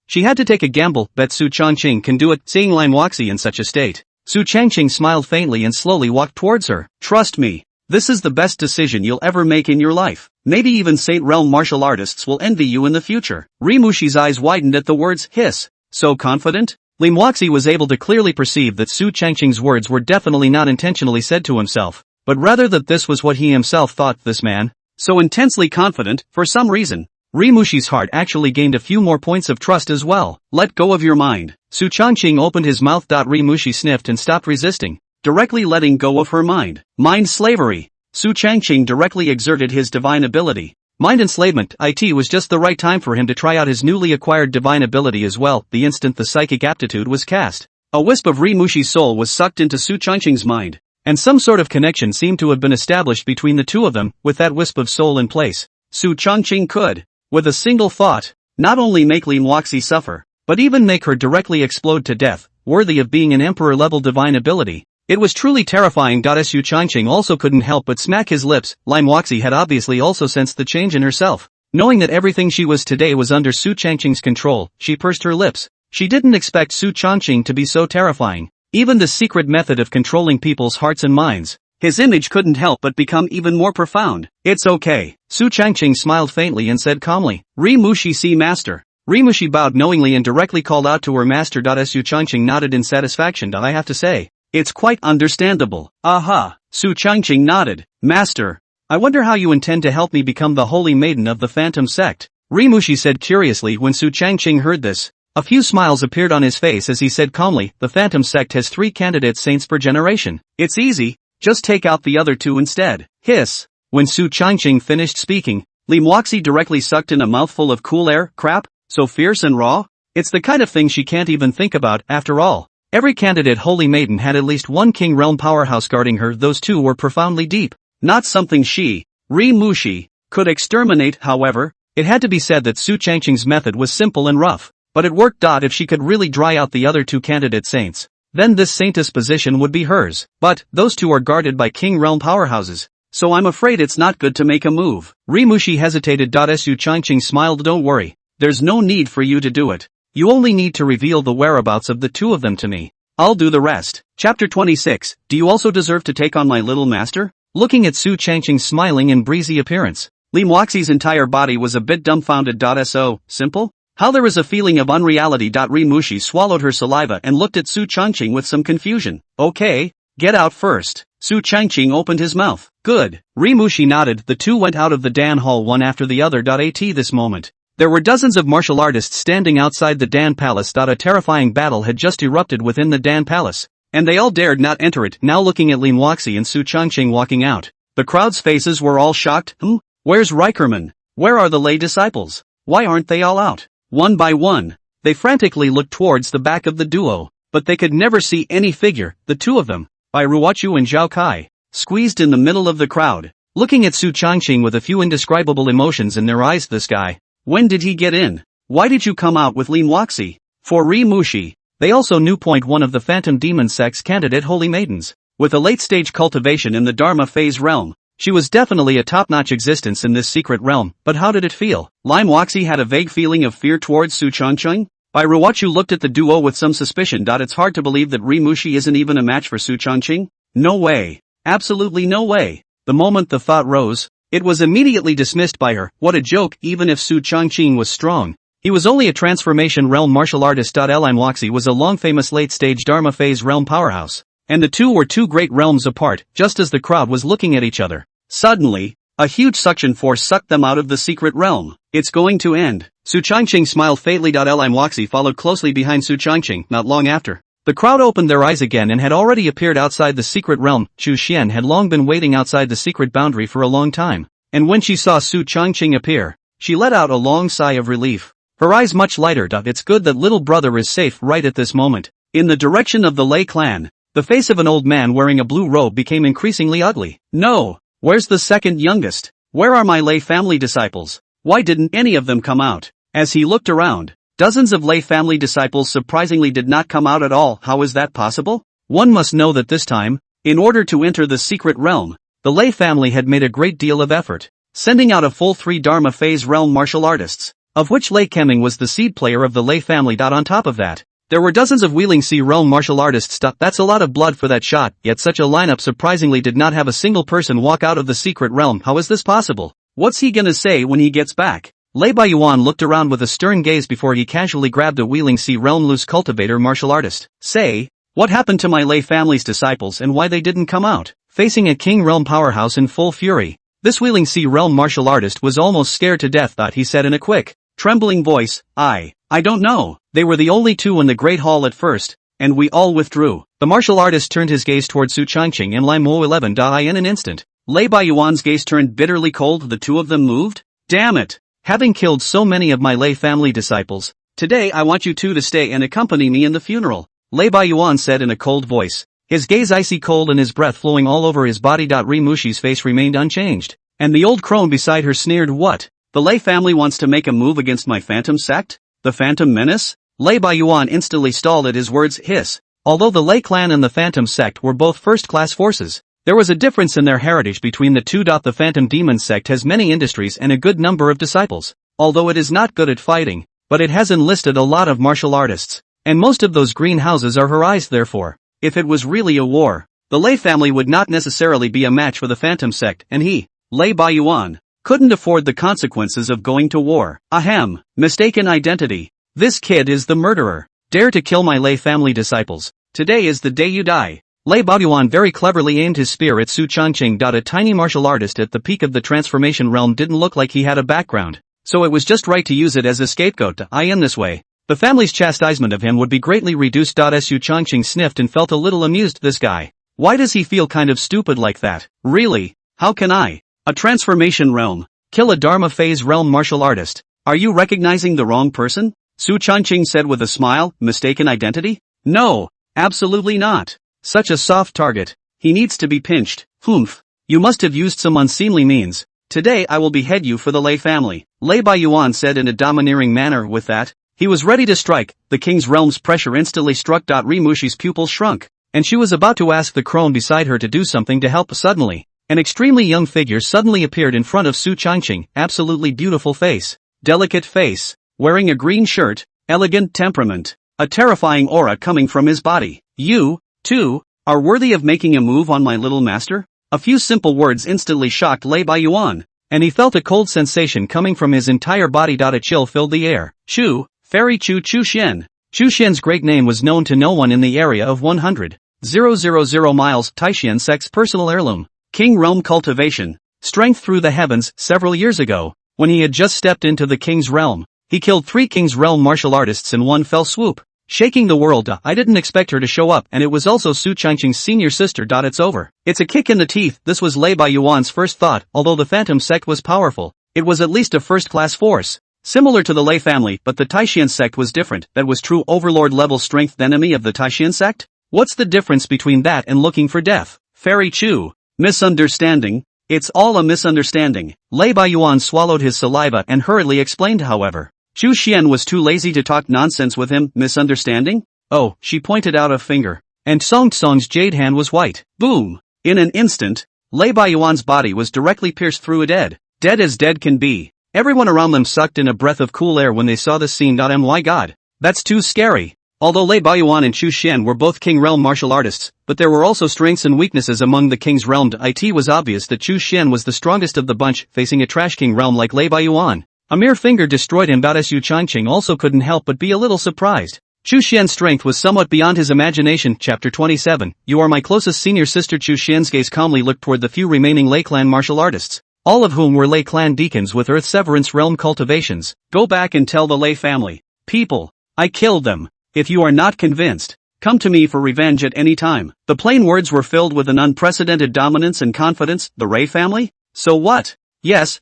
She had to take a gamble. Bet Su Changqing can do it. Seeing Lin Wuxi in such a state, Su Changqing smiled faintly and slowly walked towards her. Trust me, this is the best decision you'll ever make in your life. Maybe even Saint Realm martial artists will envy you in the future. Rimushi's eyes widened at the words. Hiss. So confident? Lin Wuxi was able to clearly perceive that Su Changqing's words were definitely not intentionally said to himself, but rather that this was what he himself thought. This man, so intensely confident, for some reason. Rimushi's heart actually gained a few more points of trust as well. Let go of your mind. Su Changqing opened his mouth. Rimushi sniffed and stopped resisting, directly letting go of her mind. Mind slavery. Su Changqing directly exerted his divine ability. Mind enslavement. It was just the right time for him to try out his newly acquired divine ability as well. The instant the psychic aptitude was cast, a wisp of Rimushi's soul was sucked into Su Changqing's mind, and some sort of connection seemed to have been established between the two of them. With that wisp of soul in place, Su Changqing could, with a single thought, not only make Lin Wuxi suffer, but even make her directly explode to death, worthy of being an emperor-level divine ability. It was truly terrifying. Su Changqing also couldn't help but smack his lips. Lin Wuxi had obviously also sensed the change in herself. Knowing that everything she was today was under Su Changqing's control, she pursed her lips. She didn't expect Su Changqing to be so terrifying. Even the secret method of controlling people's hearts and minds, his image couldn't help but become even more profound. It's okay. Su Changqing smiled faintly and said calmly, Rimushi see master. Rimushi bowed knowingly and directly called out to her master. Su Changqing nodded in satisfaction. I have to say, it's quite understandable. Aha. Su Changqing nodded. Master, I wonder how you intend to help me become the Holy Maiden of the Phantom sect. Rimushi said curiously. When Su Changqing heard this, a few smiles appeared on his face as he said calmly, the Phantom sect has 3 candidate saints per generation. It's easy, just take out the other 2 instead. Hiss. When Su Changqing finished speaking, Lin Wuxi directly sucked in a mouthful of cool air. Crap, so fierce and raw? It's the kind of thing she can't even think about. After all, every candidate Holy Maiden had at least one King Realm powerhouse guarding her. Those 2 were profoundly deep. Not something she, Rimushi, could exterminate. However, it had to be said that Su Changqing's method was simple and rough, but it worked. If she could really dry out the other 2 candidate saints, then this saintess position would be hers. But, those two are guarded by King Realm powerhouses. So I'm afraid it's not good to make a move. Rimushi hesitated. Su Changqing smiled. Don't worry. There's no need for you to do it. You only need to reveal the whereabouts of the two of them to me. I'll do the rest. Chapter 26. Do you also deserve to take on my little master? Looking at Su Changqing's smiling and breezy appearance, Lim Waxi's entire body was a bit dumbfounded. So, simple? How there is a feeling of unreality. Rimushi swallowed her saliva and looked at Su Changqing with some confusion. Okay, get out first. Su Changqing opened his mouth. Good. Rimushi nodded. The two went out of the Dan hall one after the other. At this moment, there were dozens of martial artists standing outside the Dan palace. A terrifying battle had just erupted within the Dan palace, and they all dared not enter it. Now looking at Lim Waxi and Su Changqing walking out, the crowd's faces were all shocked. Where's Reicherman? Where are the lay disciples? Why aren't they all out? One by one, they frantically looked towards the back of the duo, but they could never see any figure. The two of them, by Ruochu and Zhao Kai, squeezed in the middle of the crowd, looking at Su Changqing with a few indescribable emotions in their eyes. This guy, when did he get in? Why did you come out with Lim Waxi? For Rimushi, they also knew. One of the Phantom Demon Sect's candidate holy maidens, with a late-stage cultivation in the Dharma phase realm. She was definitely a top-notch existence in this secret realm, but how did it feel? Lim Waxi had a vague feeling of fear towards Su Changqing. Bai Ruochu looked at the duo with some suspicion. It's hard to believe that Rimushi isn't even a match for Su Changqing. No way. Absolutely no way. The moment the thought rose, it was immediately dismissed by her. What a joke. Even if Su Changqing was strong, he was only a transformation realm martial artist. Lim Waxi was a long-famous late-stage Dharma phase realm powerhouse, and the two were two great realms apart. Just as the crowd was looking at each other, suddenly, a huge suction force sucked them out of the secret realm. It's going to end. Su Changqing smiled faintly. Lim Waxi followed closely behind Su Changqing. Not long after, the crowd opened their eyes again and had already appeared outside the secret realm. Chu Xian had long been waiting outside the secret boundary for a long time, and when she saw Su Changqing appear, she let out a long sigh of relief. Her eyes much lighter. It's good that little brother is safe right at this moment. In the direction of the Lei clan, the face of an old man wearing a blue robe became increasingly ugly. No! Where's the second youngest? Where are my Lei family disciples? Why didn't any of them come out? As he looked around, dozens of Lei family disciples surprisingly did not come out at all. How is that possible? One must know that this time, in order to enter the secret realm, the Lei family had made a great deal of effort, sending out a full 3 Dharma phase realm martial artists, of which Lei Keming was the seed player of the Lei family. On top of that, there were dozens of Wheeling Sea realm martial artists. That's a lot of blood for that shot, yet such a lineup surprisingly did not have a single person walk out of the secret realm. How is this possible? What's he gonna say when he gets back? Lei Baiyuan looked around with a stern gaze before he casually grabbed a Wheeling Sea realm loose cultivator martial artist. Say, what happened to my Lei family's disciples and why they didn't come out? Facing a King realm powerhouse in full fury, this Wheeling Sea realm martial artist was almost scared to death. He said in a quick, trembling voice, I don't know. They were the only two in the Great Hall at first, and we all withdrew. The martial artist turned his gaze toward Su Changqing and Lim Mo 11. In an instant, Lei Baiyuan's gaze turned bitterly cold. The two of them moved? Damn it! Having killed so many of my Lei family disciples, today I want you two to stay and accompany me in the funeral, Lei Baiyuan said in a cold voice, his gaze icy cold and his breath flowing all over his body. Rimushi's face remained unchanged, and the old crone beside her sneered. What? The Lei family wants to make a move against my Phantom sect? The Phantom Menace? Lei Baiyuan instantly stalled at his words. Hiss. Although the Lei clan and the Phantom sect were both first-class forces, there was a difference in their heritage between the two. The Phantom Demon sect has many industries and a good number of disciples, although it is not good at fighting, but it has enlisted a lot of martial artists, and most of those green houses are her eyes. Therefore, if it was really a war, the Lei family would not necessarily be a match for the Phantom sect, and he, Lei Baiyuan, couldn't afford the consequences of going to war. Ahem, mistaken identity. This kid is the murderer. Dare to kill my Lei family disciples. Today is the day you die. Lei Baiyuan very cleverly aimed his spear at Su Changqing. A tiny martial artist at the peak of the transformation realm didn't look like he had a background, so it was just right to use it as a scapegoat. I am this way. The family's chastisement of him would be greatly reduced. Su Changqing sniffed and felt a little amused. This guy. Why does he feel kind of stupid like that? Really? How can I? A transformation realm. Kill a Dharma phase realm martial artist. Are you recognizing the wrong person? Su Changqing said with a smile. Mistaken identity? No, absolutely not. Such a soft target. He needs to be pinched. Humph. You must have used some unseemly means. Today I will behead you for the Lei family. Lei Baiyuan said in a domineering manner. With that, He was ready to strike. The king's realm's pressure instantly struck. Rimushi's pupils shrunk, and she was about to ask the crone beside her to do something to help. Suddenly, an extremely young figure suddenly appeared in front of Su Changqing. Absolutely beautiful face, delicate face, wearing a green shirt, elegant temperament, a terrifying aura coming from his body. You, too, are worthy of making a move on my little master? A few simple words instantly shocked Lei Baiyuan, and he felt a cold sensation coming from his entire body. A chill filled the air. Chu, Fairy Chu Xian. Chu Xian's great name was known to no one in the area of 100,000 miles. Taishian Sect's personal heirloom, King Realm cultivation, strength through the heavens. Several years ago, when he had just stepped into the King's Realm, he killed 3 King's Realm martial artists in one fell swoop, shaking the world. I didn't expect her to show up, and it was also Su Changqing's senior sister. It's over. It's a kick in the teeth. This was Lei Baiyuan's first thought. Although the Phantom Sect was powerful, it was at least a first-class force, similar to the Lei family, but the Taishian Sect was different. That was true overlord-level strength. Enemy of the Taishian Sect? What's the difference between that and looking for death? Fairy Chu. Misunderstanding. It's all a misunderstanding. Lei Baiyuan swallowed his saliva and hurriedly explained. However, Chu Xian was too lazy to talk nonsense with him. Misunderstanding? Oh, she pointed out a finger, and Song Tsong's jade hand was white. Boom! In an instant, Lei Baiyuan's body was directly pierced through. Dead as dead can be. Everyone around them sucked in a breath of cool air when they saw this scene. My God, that's too scary. Although Lei Baiyuan and Chu Xian were both King Realm martial artists, but there were also strengths and weaknesses among the King's Realm. It was obvious that Chu Xian was the strongest of the bunch, facing a trash King Realm like Lei Baiyuan. A mere finger destroyed him. Su Changqing also couldn't help but be a little surprised. Chu Xian's strength was somewhat beyond his imagination. Chapter 27. You are my closest senior sister. Chu Xian's gaze calmly looked toward the few remaining Lei clan martial artists, all of whom were Lei clan deacons with Earth Severance Realm cultivations. Go back and tell the Lei family people I killed them. If you are not convinced, come to me for revenge at any time. The plain words were filled with an unprecedented dominance and confidence. The Lei family? So what? Yes,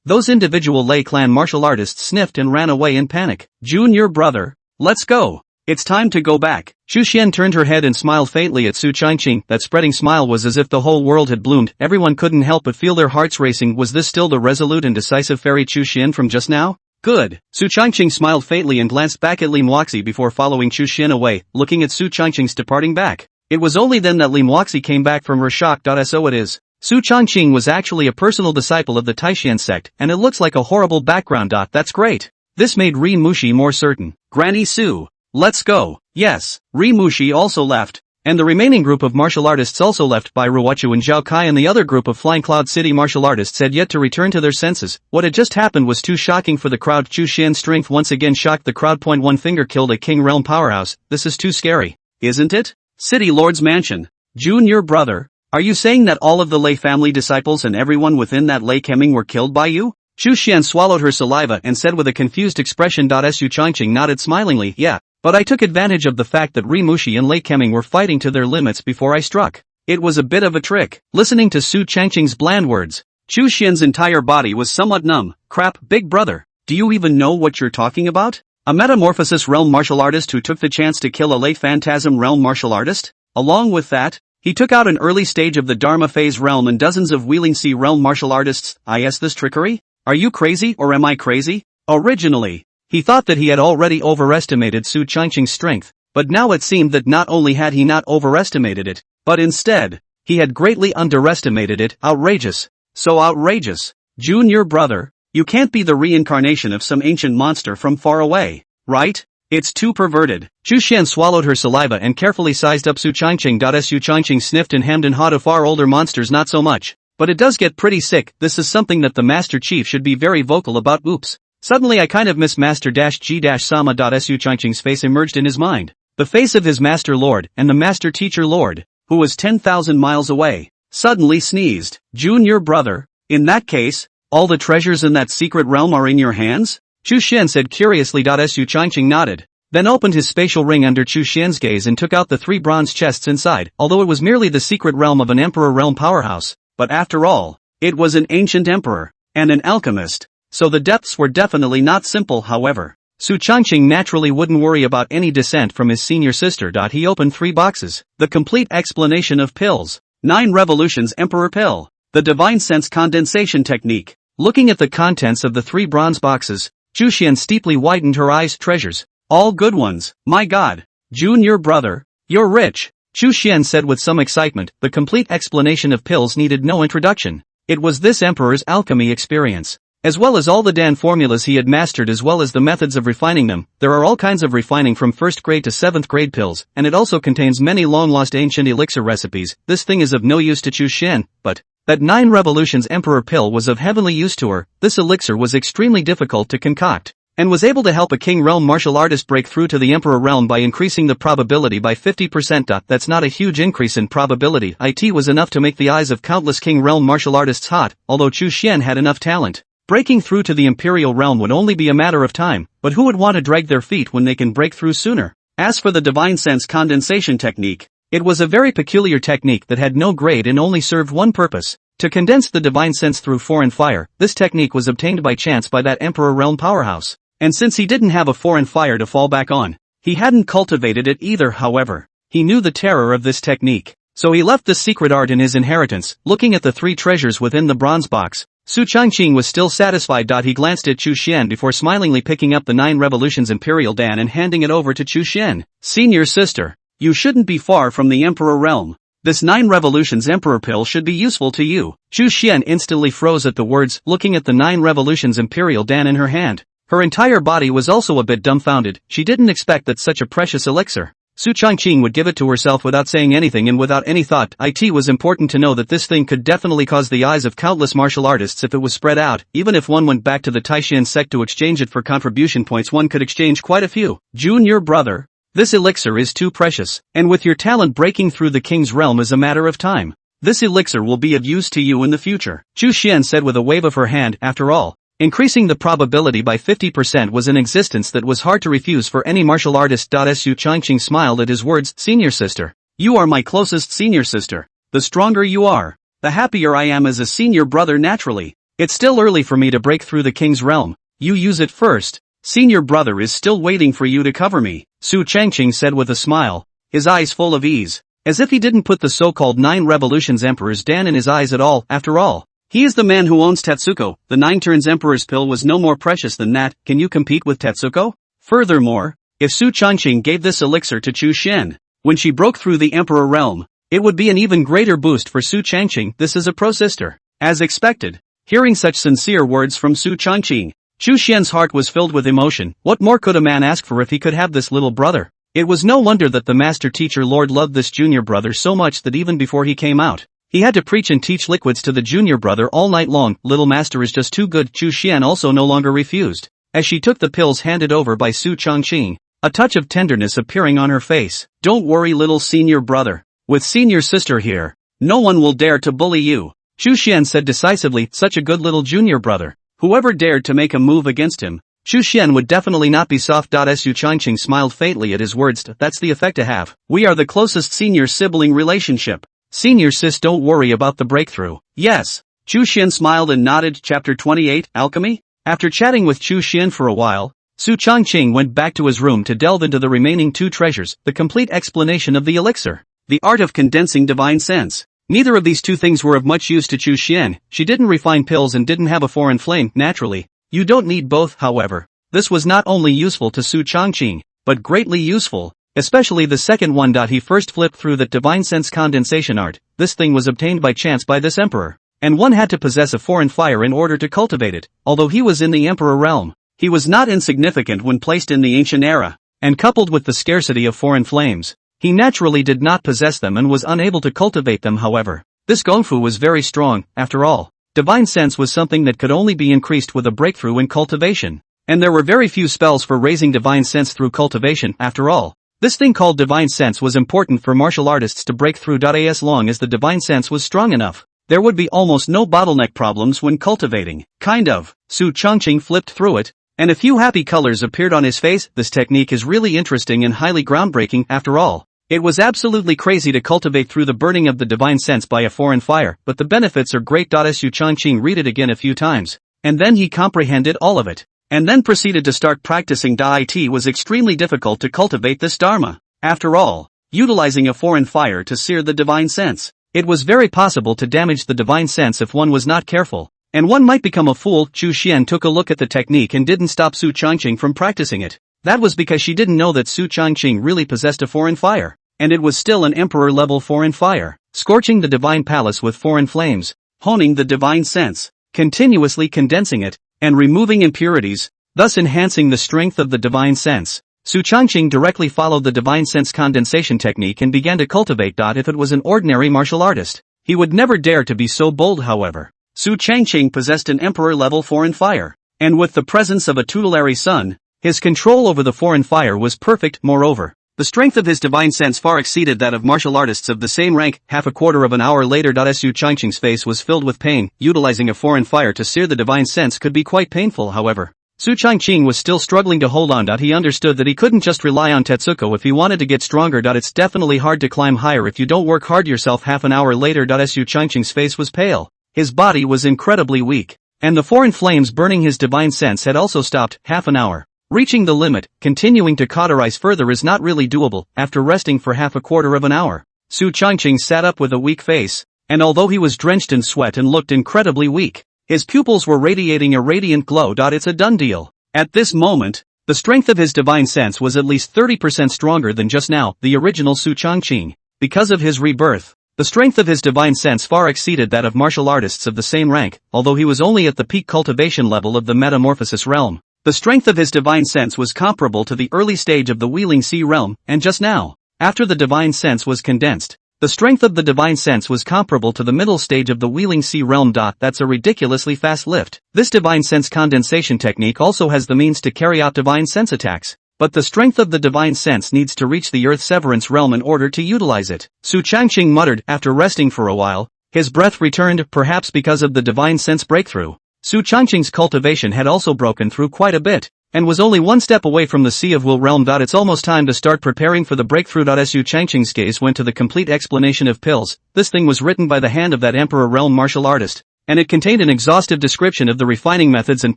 those individual Lei clan martial artists sniffed and ran away in panic. Junior brother, let's go. It's time to go back. Chu Xian turned her head and smiled faintly at Su Changqing. That spreading smile was as if the whole world had bloomed. Everyone couldn't help but feel their hearts racing. Was this still the resolute and decisive Fairy Chu Xian from just now? Good. Su Changqing smiled faintly and glanced back at Li Moxie before following Chu Xian away, looking at Su Changqing's departing back. It was only then that Li Moxie came back from her shock. So it is. Su Changqing was actually a personal disciple of the Taishian sect, and it looks like a horrible background. That's great. This made Ri Mushi more certain. Granny Su, let's go. Yes, Ri Mushi also left, and the remaining group of martial artists also left. By Ruochu and Zhao Kai and the other group of Flying Cloud City martial artists had yet to return to their senses. What had just happened was too shocking for the crowd. Chu Xian's strength once again shocked the crowd. One finger killed a King Realm powerhouse. This is too scary, isn't it? City Lord's Mansion. Junior brother, are you saying that all of the Lei family disciples and everyone within that Lei Kemming were killed by you? Chu Xian swallowed her saliva and said with a confused expression. Su Changqing nodded smilingly. Yeah, but I took advantage of the fact that Ri Mushi and Lei Kemming were fighting to their limits before I struck. It was a bit of a trick. Listening to Su Changqing's bland words, Chu Xian's entire body was somewhat numb. Crap, big brother, do you even know what you're talking about? A metamorphosis realm martial artist who took the chance to kill a Lei phantasm realm martial artist? Along with that, he took out an early stage of the Dharma phase realm and dozens of Wheeling Sea realm martial artists. Is this trickery? Are you crazy or am I crazy? Originally, he thought that he had already overestimated Su Changqing's strength, but now it seemed that not only had he not overestimated it, but instead, he had greatly underestimated it. Outrageous. So outrageous. Junior brother, you can't be the reincarnation of some ancient monster from far away, right? It's too perverted. Chu Xian swallowed her saliva and carefully sized up Su Changqing. Su Changqing sniffed and hemmed and hawed. Of far older monsters not so much, but it does get pretty sick. This is something that the Master Chief should be very vocal about. Oops. Suddenly I kind of miss Master-G-Sama. Su Changqing's face emerged in his mind. The face of his Master Lord and the Master Teacher Lord, who was 10,000 miles away, suddenly sneezed. Junior brother, in that case, all the treasures in that secret realm are in your hands? Chu Xian said curiously. Su Changqing nodded, then opened his spatial ring under Chu Xian's gaze and took out the 3 bronze chests inside. Although it was merely the secret realm of an emperor realm powerhouse, but after all, it was an ancient emperor, and an alchemist, so the depths were definitely not simple. However, Su Changqing naturally wouldn't worry about any dissent from his senior sister. He opened 3 boxes. The complete explanation of pills. 9 revolutions Emperor Pill. The Divine Sense Condensation Technique. Looking at the contents of the 3 bronze boxes, Chu Xian steeply widened her eyes. Treasures. All good ones, my god. Junior brother, you're rich. Chu Xian said with some excitement. The complete explanation of pills needed no introduction. It was this emperor's alchemy experience. As well as all the Dan formulas he had mastered, as well as the methods of refining them. There are all kinds of refining from 1st grade to 7th grade pills, and it also contains many long-lost ancient elixir recipes. This thing is of no use to Chu Xian, but that 9 Revolutions Emperor pill was of heavenly use to her. This elixir was extremely difficult to concoct, and was able to help a King Realm martial artist break through to the Emperor Realm by increasing the probability by 50%. That's not a huge increase in probability. It was enough to make the eyes of countless King Realm martial artists hot, although Chu Xian had enough talent. Breaking through to the Imperial Realm would only be a matter of time, but who would want to drag their feet when they can break through sooner? As for the Divine Sense condensation technique, it was a very peculiar technique that had no grade and only served one purpose: to condense the Divine Sense through foreign fire. This technique was obtained by chance by that Emperor Realm powerhouse, and since he didn't have a foreign fire to fall back on, he hadn't cultivated it either. However, he knew the terror of this technique, so he left the secret art in his inheritance. Looking at the 3 treasures within the bronze box, Su Changqing was still satisfied. He glanced at Chu Xian before smilingly picking up the 9 Revolutions Imperial Dan and handing it over to Chu Xian. Senior sister, you shouldn't be far from the Emperor Realm. This 9 Revolutions Emperor pill should be useful to you. Chu Xian instantly froze at the words, looking at the 9 Revolutions Imperial Dan in her hand. Her entire body was also a bit dumbfounded. She didn't expect that such a precious elixir. Su Changqing would give it to herself without saying anything and without any thought. It was important to know that this thing could definitely cause the eyes of countless martial artists if it was spread out. Even if one went back to the Taishan sect to exchange it for contribution points, one could exchange quite a few. Junior brother, this elixir is too precious, and with your talent, breaking through the king's realm is a matter of time. This elixir will be of use to you in the future, Chu Xian said with a wave of her hand. After all, increasing the probability by 50% was an existence that was hard to refuse for any martial artist. Su Changqing smiled at his words. Senior sister, you are my closest senior sister. The stronger you are, the happier I am as a senior brother. Naturally, it's still early for me to break through the king's realm. You use it first. Senior brother is still waiting for you to cover me, Su Changqing said with a smile, his eyes full of ease, as if he didn't put the so-called 9 Revolutions Emperor's Dan in his eyes at all. After all, he is the man who owns Tetsuko. The 9 Turns Emperor's pill was no more precious than that. Can you compete with Tetsuko? Furthermore, if Su Changqing gave this elixir to Chu Xian when she broke through the Emperor Realm, it would be an even greater boost for Su Changqing. This is a pro sister. As expected, hearing such sincere words from Su Changqing, Chu Xian's heart was filled with emotion. What more could a man ask for if he could have this little brother? It was no wonder that the master teacher Lord loved this junior brother so much that even before he came out, he had to preach and teach liquids to the junior brother all night long. Little master is just too good. Chu Xian also no longer refused, as she took the pills handed over by Su Changqing, a touch of tenderness appearing on her face. Don't worry, little senior brother. With senior sister here, no one will dare to bully you, Chu Xian said decisively. Such a good little junior brother. Whoever dared to make a move against him, Chu Xian would definitely not be soft. Su Changqing smiled faintly at his words. That's the effect to have. We are the closest senior sibling relationship. Senior sis, don't worry about the breakthrough. Yes. Chu Xian smiled and nodded. Chapter 28, Alchemy? After chatting with Chu Xian for a while, Su Changqing went back to his room to delve into the remaining 2 treasures, the complete explanation of the elixir, the art of condensing divine sense. Neither of these 2 things were of much use to Chu Xian. She didn't refine pills and didn't have a foreign flame. Naturally, you don't need both. However, this was not only useful to Su Changqing, but greatly useful. Especially the second one. He first flipped through that divine sense condensation art. This thing was obtained by chance by this emperor, and one had to possess a foreign fire in order to cultivate it. Although he was in the emperor realm, he was not insignificant when placed in the ancient era, and coupled with the scarcity of foreign flames, he naturally did not possess them and was unable to cultivate them. However, this gongfu was very strong. After all, divine sense was something that could only be increased with a breakthrough in cultivation, and there were very few spells for raising divine sense through cultivation. After all, this thing called divine sense was important for martial artists to break through. As long as the divine sense was strong enough, there would be almost no bottleneck problems when cultivating. Kind of. Su Changqing flipped through it, and a few happy colors appeared on his face. This technique is really interesting and highly groundbreaking. After all, it was absolutely crazy to cultivate through the burning of the divine sense by a foreign fire, but the benefits are great. Su Changqing read it again a few times, and then he comprehended all of it, and then proceeded to start practicing. It was extremely difficult to cultivate this dharma. After all, utilizing a foreign fire to sear the divine sense, it was very possible to damage the divine sense if one was not careful. And one might become a fool. Chu Xian took a look at the technique and didn't stop Su Changqing from practicing it. That was because she didn't know that Su Changqing really possessed a foreign fire, and it was still an emperor-level foreign fire, scorching the divine palace with foreign flames, honing the divine sense, continuously condensing it, and removing impurities, thus enhancing the strength of the divine sense. Su Changqing directly followed the divine sense condensation technique and began to cultivate. If it was an ordinary martial artist, he would never dare to be so bold. However, Su Changqing possessed an emperor-level foreign fire, and with the presence of a tutelary son, his control over the foreign fire was perfect. Moreover, the strength of his divine sense far exceeded that of martial artists of the same rank. Half a quarter of an hour later, Su Changqing's face was filled with pain. Utilizing a foreign fire to sear the divine sense could be quite painful. However, Su Changqing was still struggling to hold on. He understood that he couldn't just rely on Tetsuko if he wanted to get stronger. It's definitely hard to climb higher if you don't work hard yourself. Half an hour later, Su Changqing's face was pale. His body was incredibly weak, and the foreign flames burning his divine sense had also stopped. Half an hour. Reaching the limit, continuing to cauterize further is not really doable. After resting for half a quarter of an hour, Su Changqing sat up with a weak face, and although he was drenched in sweat and looked incredibly weak, his pupils were radiating a radiant glow. It's a done deal. At this moment, the strength of his divine sense was at least 30% stronger than just now, the original Su Changqing. Because of his rebirth, the strength of his divine sense far exceeded that of martial artists of the same rank, although he was only at the peak cultivation level of the metamorphosis realm. The strength of his divine sense was comparable to the early stage of the Wheeling Sea realm, and just now, after the divine sense was condensed, the strength of the divine sense was comparable to the middle stage of the Wheeling Sea realm. That's a ridiculously fast lift. This divine sense condensation technique also has the means to carry out divine sense attacks, but the strength of the divine sense needs to reach the Earth Severance realm in order to utilize it. Su Changqing muttered. After resting for a while, his breath returned, perhaps because of the divine sense breakthrough. Su Changqing's cultivation had also broken through quite a bit, and was only one step away from the Sea of Will realm. It's almost time to start preparing for the breakthrough. Su Changqing's gaze went to the complete explanation of pills. This thing was written by the hand of that Emperor realm martial artist, and it contained an exhaustive description of the refining methods and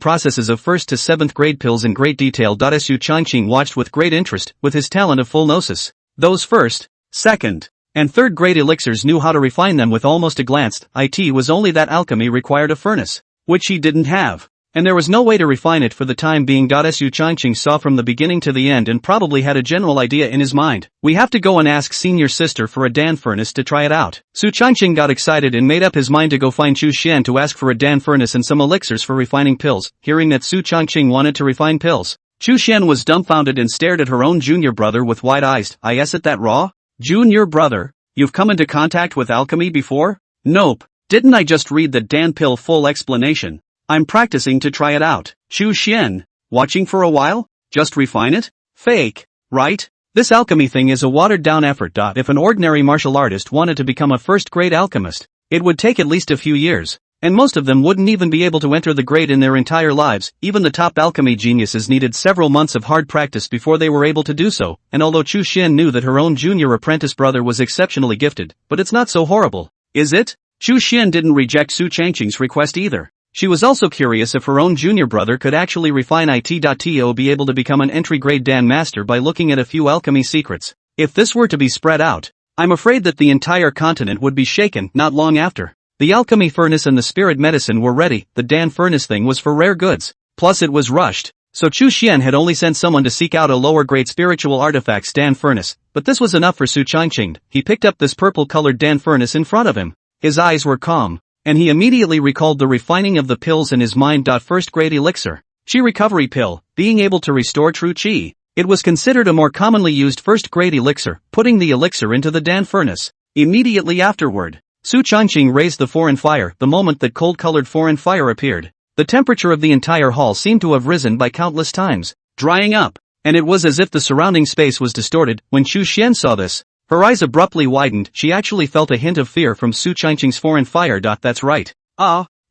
processes of 1st to 7th grade pills in great detail. Su Changqing watched with great interest. With his talent of full gnosis, those 1st, 2nd, and 3rd grade elixirs knew how to refine them with almost a glance. It was only that alchemy required a furnace, which he didn't have, and there was no way to refine it for the time being. Su Changqing saw from the beginning to the end and probably had a general idea in his mind. We have to go and ask senior sister for a Dan furnace to try it out. Su Changqing got excited and made up his mind to go find Chu Xian to ask for a Dan furnace and some elixirs for refining pills. Hearing that Su Changqing wanted to refine pills, Chu Xian was dumbfounded and stared at her own junior brother with wide eyes. Is it that raw? Junior brother, you've come into contact with alchemy before? Nope. Didn't I just read the Dan pill full explanation? I'm practicing to try it out. Chu Xian, watching for a while? Just refine it? Fake, right? This alchemy thing is a watered-down effort. If an ordinary martial artist wanted to become a first-grade alchemist, it would take at least a few years, and most of them wouldn't even be able to enter the grade in their entire lives. Even the top alchemy geniuses needed several months of hard practice before they were able to do so, and although Chu Xian knew that her own junior apprentice brother was exceptionally gifted, but it's not so horrible, is it? Chu Xian didn't reject Su Changqing's request either. She was also curious if her own junior brother could actually refine it. To be able to become an entry-grade Dan master by looking at a few alchemy secrets. If this were to be spread out, I'm afraid that the entire continent would be shaken. Not long after, the alchemy furnace and the spirit medicine were ready. The Dan furnace thing was for rare goods, plus it was rushed, so Chu Xian had only sent someone to seek out a lower-grade spiritual artifacts Dan furnace, but this was enough for Su Changqing. He picked up this purple-colored Dan furnace in front of him. His eyes were calm, and he immediately recalled the refining of the pills in his mind. First-grade elixir, Qi recovery pill, being able to restore true Qi. It was considered a more commonly used first-grade elixir. Putting the elixir into the Dan furnace. Immediately afterward, Su Changqing raised the foreign fire. The moment that cold-colored foreign fire appeared, the temperature of the entire hall seemed to have risen by countless times, drying up, and it was as if the surrounding space was distorted. When Chu Xian saw this, her eyes abruptly widened. She actually felt a hint of fear from Su Changqing's foreign fire. That's right.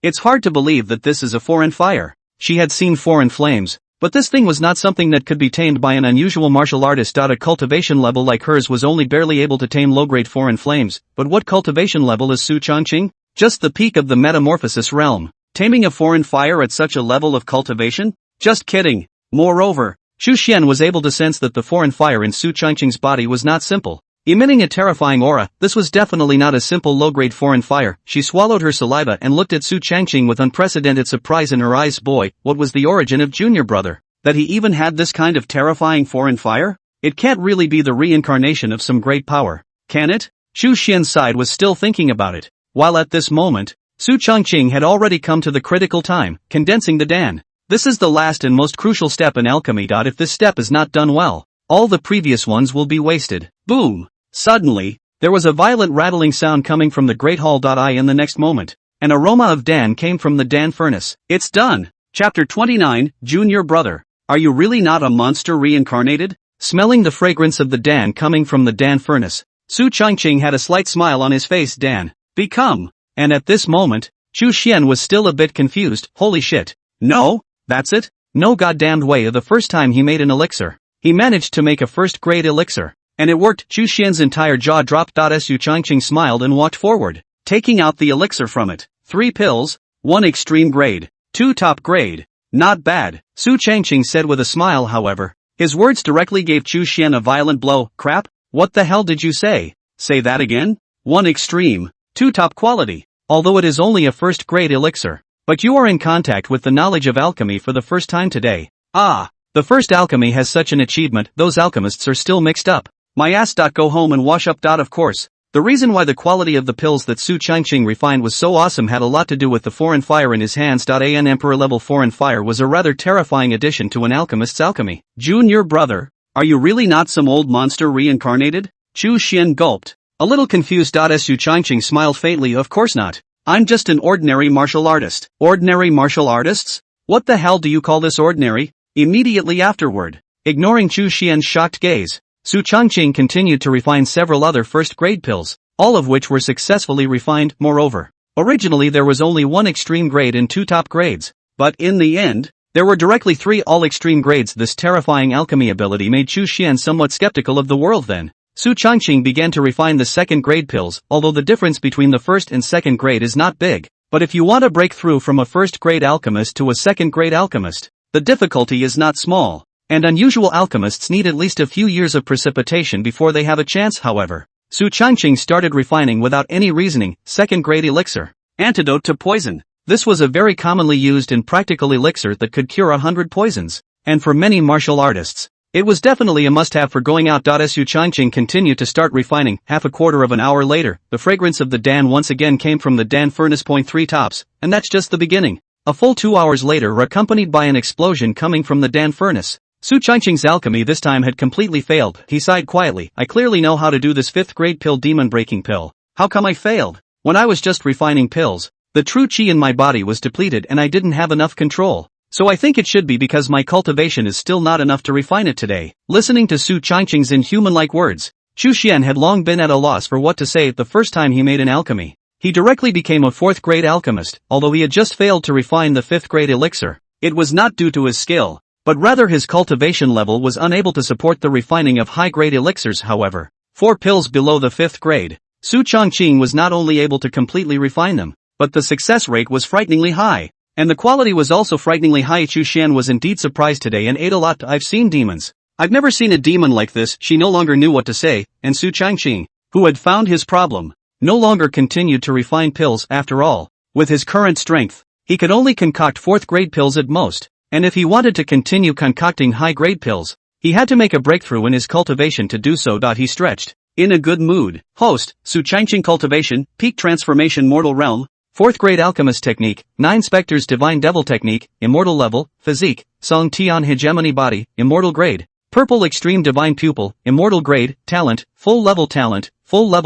It's hard to believe that this is a foreign fire. She had seen foreign flames, but this thing was not something that could be tamed by an unusual martial artist. A cultivation level like hers was only barely able to tame low-grade foreign flames. But what cultivation level is Su Changqing? Just the peak of the metamorphosis realm. Taming a foreign fire at such a level of cultivation? Just kidding. Moreover, Chu Xian was able to sense that the foreign fire in Su Changqing's body was not simple. Emitting a terrifying aura, this was definitely not a simple low-grade foreign fire. She swallowed her saliva and looked at Su Changqing with unprecedented surprise in her eyes. Boy, what was the origin of Junior Brother? That he even had this kind of terrifying foreign fire? It can't really be the reincarnation of some great power, can it? Chu Xian's side was still thinking about it, while at this moment, Su Changqing had already come to the critical time, condensing the Dan. This is the last and most crucial step in alchemy. If this step is not done well, all the previous ones will be wasted. Boom! Suddenly, there was a violent rattling sound coming from the Great Hall. In the next moment, an aroma of Dan came from the Dan furnace. It's done! Chapter 29, Junior Brother. Are you really not a monster reincarnated? Smelling the fragrance of the Dan coming from the Dan furnace, Su Changqing had a slight smile on his face. Dan, become. And at this moment, Chu Xian was still a bit confused. Holy shit. No, that's it? No goddamned way. The first time he made an elixir, he managed to make a first-grade elixir. And it worked. Chu Xian's entire jaw dropped. Su Changqing smiled and walked forward, taking out the elixir from it. 3 pills, 1 extreme grade, 2 top grade. Not bad, Su Changqing said with a smile. However, his words directly gave Chu Xian a violent blow. Crap? What the hell did you say? Say that again? 1 extreme, 2 top quality. Although it is only a first-grade elixir, but you are in contact with the knowledge of alchemy for the first time today. Ah, the first alchemy has such an achievement. Those alchemists are still mixed up. My ass. Go home and wash up. Of course, the reason why the quality of the pills that Su Changqing refined was so awesome had a lot to do with the foreign fire in his hands. An emperor level foreign fire was a rather terrifying addition to an alchemist's alchemy. Junior Brother, are you really not some old monster reincarnated? Chu Xian gulped, a little confused. Su Changqing smiled faintly. Of course not. I'm just an ordinary martial artist. Ordinary martial artists? What the hell do you call this ordinary? Immediately afterward, ignoring Chu Xian's shocked gaze, Su Changqing continued to refine several other first-grade pills, all of which were successfully refined. Moreover, originally there was only 1 extreme grade and 2 top grades, but in the end, there were directly 3 all-extreme grades. This terrifying alchemy ability made Chu Xian somewhat skeptical of the world. Then, Su Changqing began to refine the second-grade pills. Although the difference between the first and second grade is not big, but if you want to break through from a first-grade alchemist to a second-grade alchemist, the difficulty is not small. And unusual alchemists need at least a few years of precipitation before they have a chance. However, Su Changqing started refining without any reasoning. Second-grade elixir. Antidote to poison. This was a very commonly used and practical elixir that could cure 100 poisons. And for many martial artists, it was definitely a must-have for going out. Su Changqing continued to start refining. Half a quarter of an hour later, the fragrance of the Dan once again came from the Dan furnace. 3 tops, and that's just the beginning. A full 2 hours later, accompanied by an explosion coming from the Dan furnace, Su Changqing's alchemy this time had completely failed. He sighed quietly. I clearly know how to do this 5th-grade pill, demon-breaking pill. How come I failed? When I was just refining pills, the true chi in my body was depleted and I didn't have enough control. So I think it should be because my cultivation is still not enough to refine it today. Listening to Su Changqing's inhuman-like words, Chu Xian had long been at a loss for what to say. The first time he made an alchemy, he directly became a 4th-grade alchemist. Although he had just failed to refine the 5th-grade elixir, it was not due to his skill, but rather his cultivation level was unable to support the refining of high-grade elixirs. However, 4 pills below the 5th grade, Su Changqing was not only able to completely refine them, but the success rate was frighteningly high, and the quality was also frighteningly high. Chu Xian was indeed surprised today and ate a lot. I've seen demons. I've never seen a demon like this. She no longer knew what to say, and Su Changqing, who had found his problem, no longer continued to refine pills. After all, with his current strength, he could only concoct 4th-grade pills at most. And if he wanted to continue concocting high-grade pills, he had to make a breakthrough in his cultivation. To do so, he stretched, in a good mood. Host, Su Changqing cultivation, peak transformation, mortal realm, 4th-grade alchemist technique, 9 specters, divine devil technique, immortal level, physique, Song Tian hegemony body, immortal grade, purple extreme divine pupil, immortal grade, talent, full level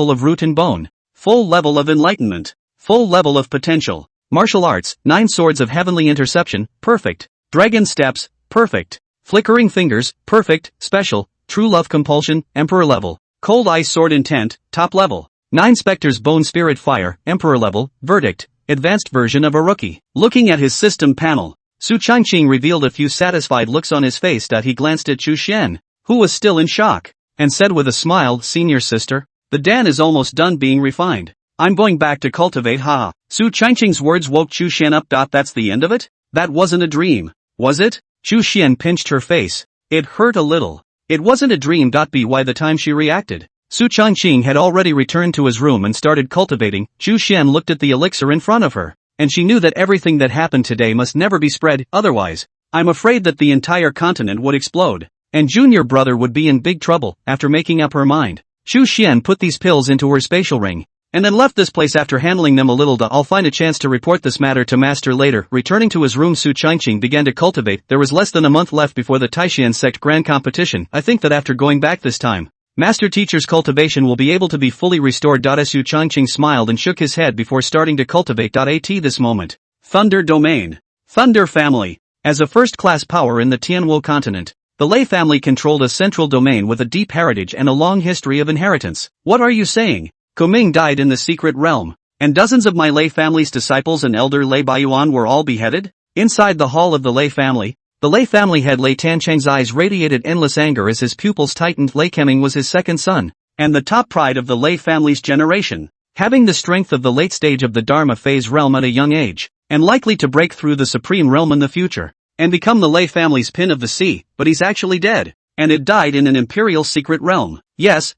of root and bone, full level of enlightenment, full level of potential, martial arts, 9 swords of heavenly interception, perfect. Dragon steps, perfect. Flickering fingers, perfect. Special, true love compulsion, emperor level. Cold ice sword intent, top level. 9 specters, bone spirit fire, emperor level. Verdict, advanced version of a rookie. Looking at his system panel, Su Changqing revealed a few satisfied looks on his face. He glanced at Chu Xian, who was still in shock, and said with a smile, senior sister, the Dan is almost done being refined. I'm going back to cultivate. Ha. Su Changqing's words woke Chu Xian up. That's the end of it? That wasn't a dream, was it? Chu Xian pinched her face. It hurt a little. It wasn't a dream. By the time she reacted, Su Changqing had already returned to his room and started cultivating. Chu Xian looked at the elixir in front of her, and she knew that everything that happened today must never be spread, otherwise, I'm afraid that the entire continent would explode, and junior brother would be in big trouble. After making up her mind, Chu Xian put these pills into her spatial ring, and then left this place after handling them a little. I'll find a chance to report this matter to master later. Returning to his room, Su Changqing began to cultivate. There was less than a month left before the Taishan sect grand competition. I think that after going back this time, Master Teacher's cultivation will be able to be fully restored. Su Changqing smiled and shook his head before starting to cultivate. At this moment, Thunder Domain. Thunder Family. As a first-class power in the Tianwu continent, the Lei family controlled a central domain with a deep heritage and a long history of inheritance. What are you saying? Kuming died in the secret realm, and dozens of my Lei family's disciples and elder Lei Baiyuan were all beheaded? Inside the hall of the Lei family, the Lei family head Lei Tancheng's eyes radiated endless anger as his pupils tightened. Lei Keming was his second son, and the top pride of the Lei family's generation, having the strength of the late stage of the Dharma phase realm at a young age, and likely to break through the supreme realm in the future, and become the Lei family's pin of the sea. But he's actually dead, and it died in an imperial secret realm. Yes.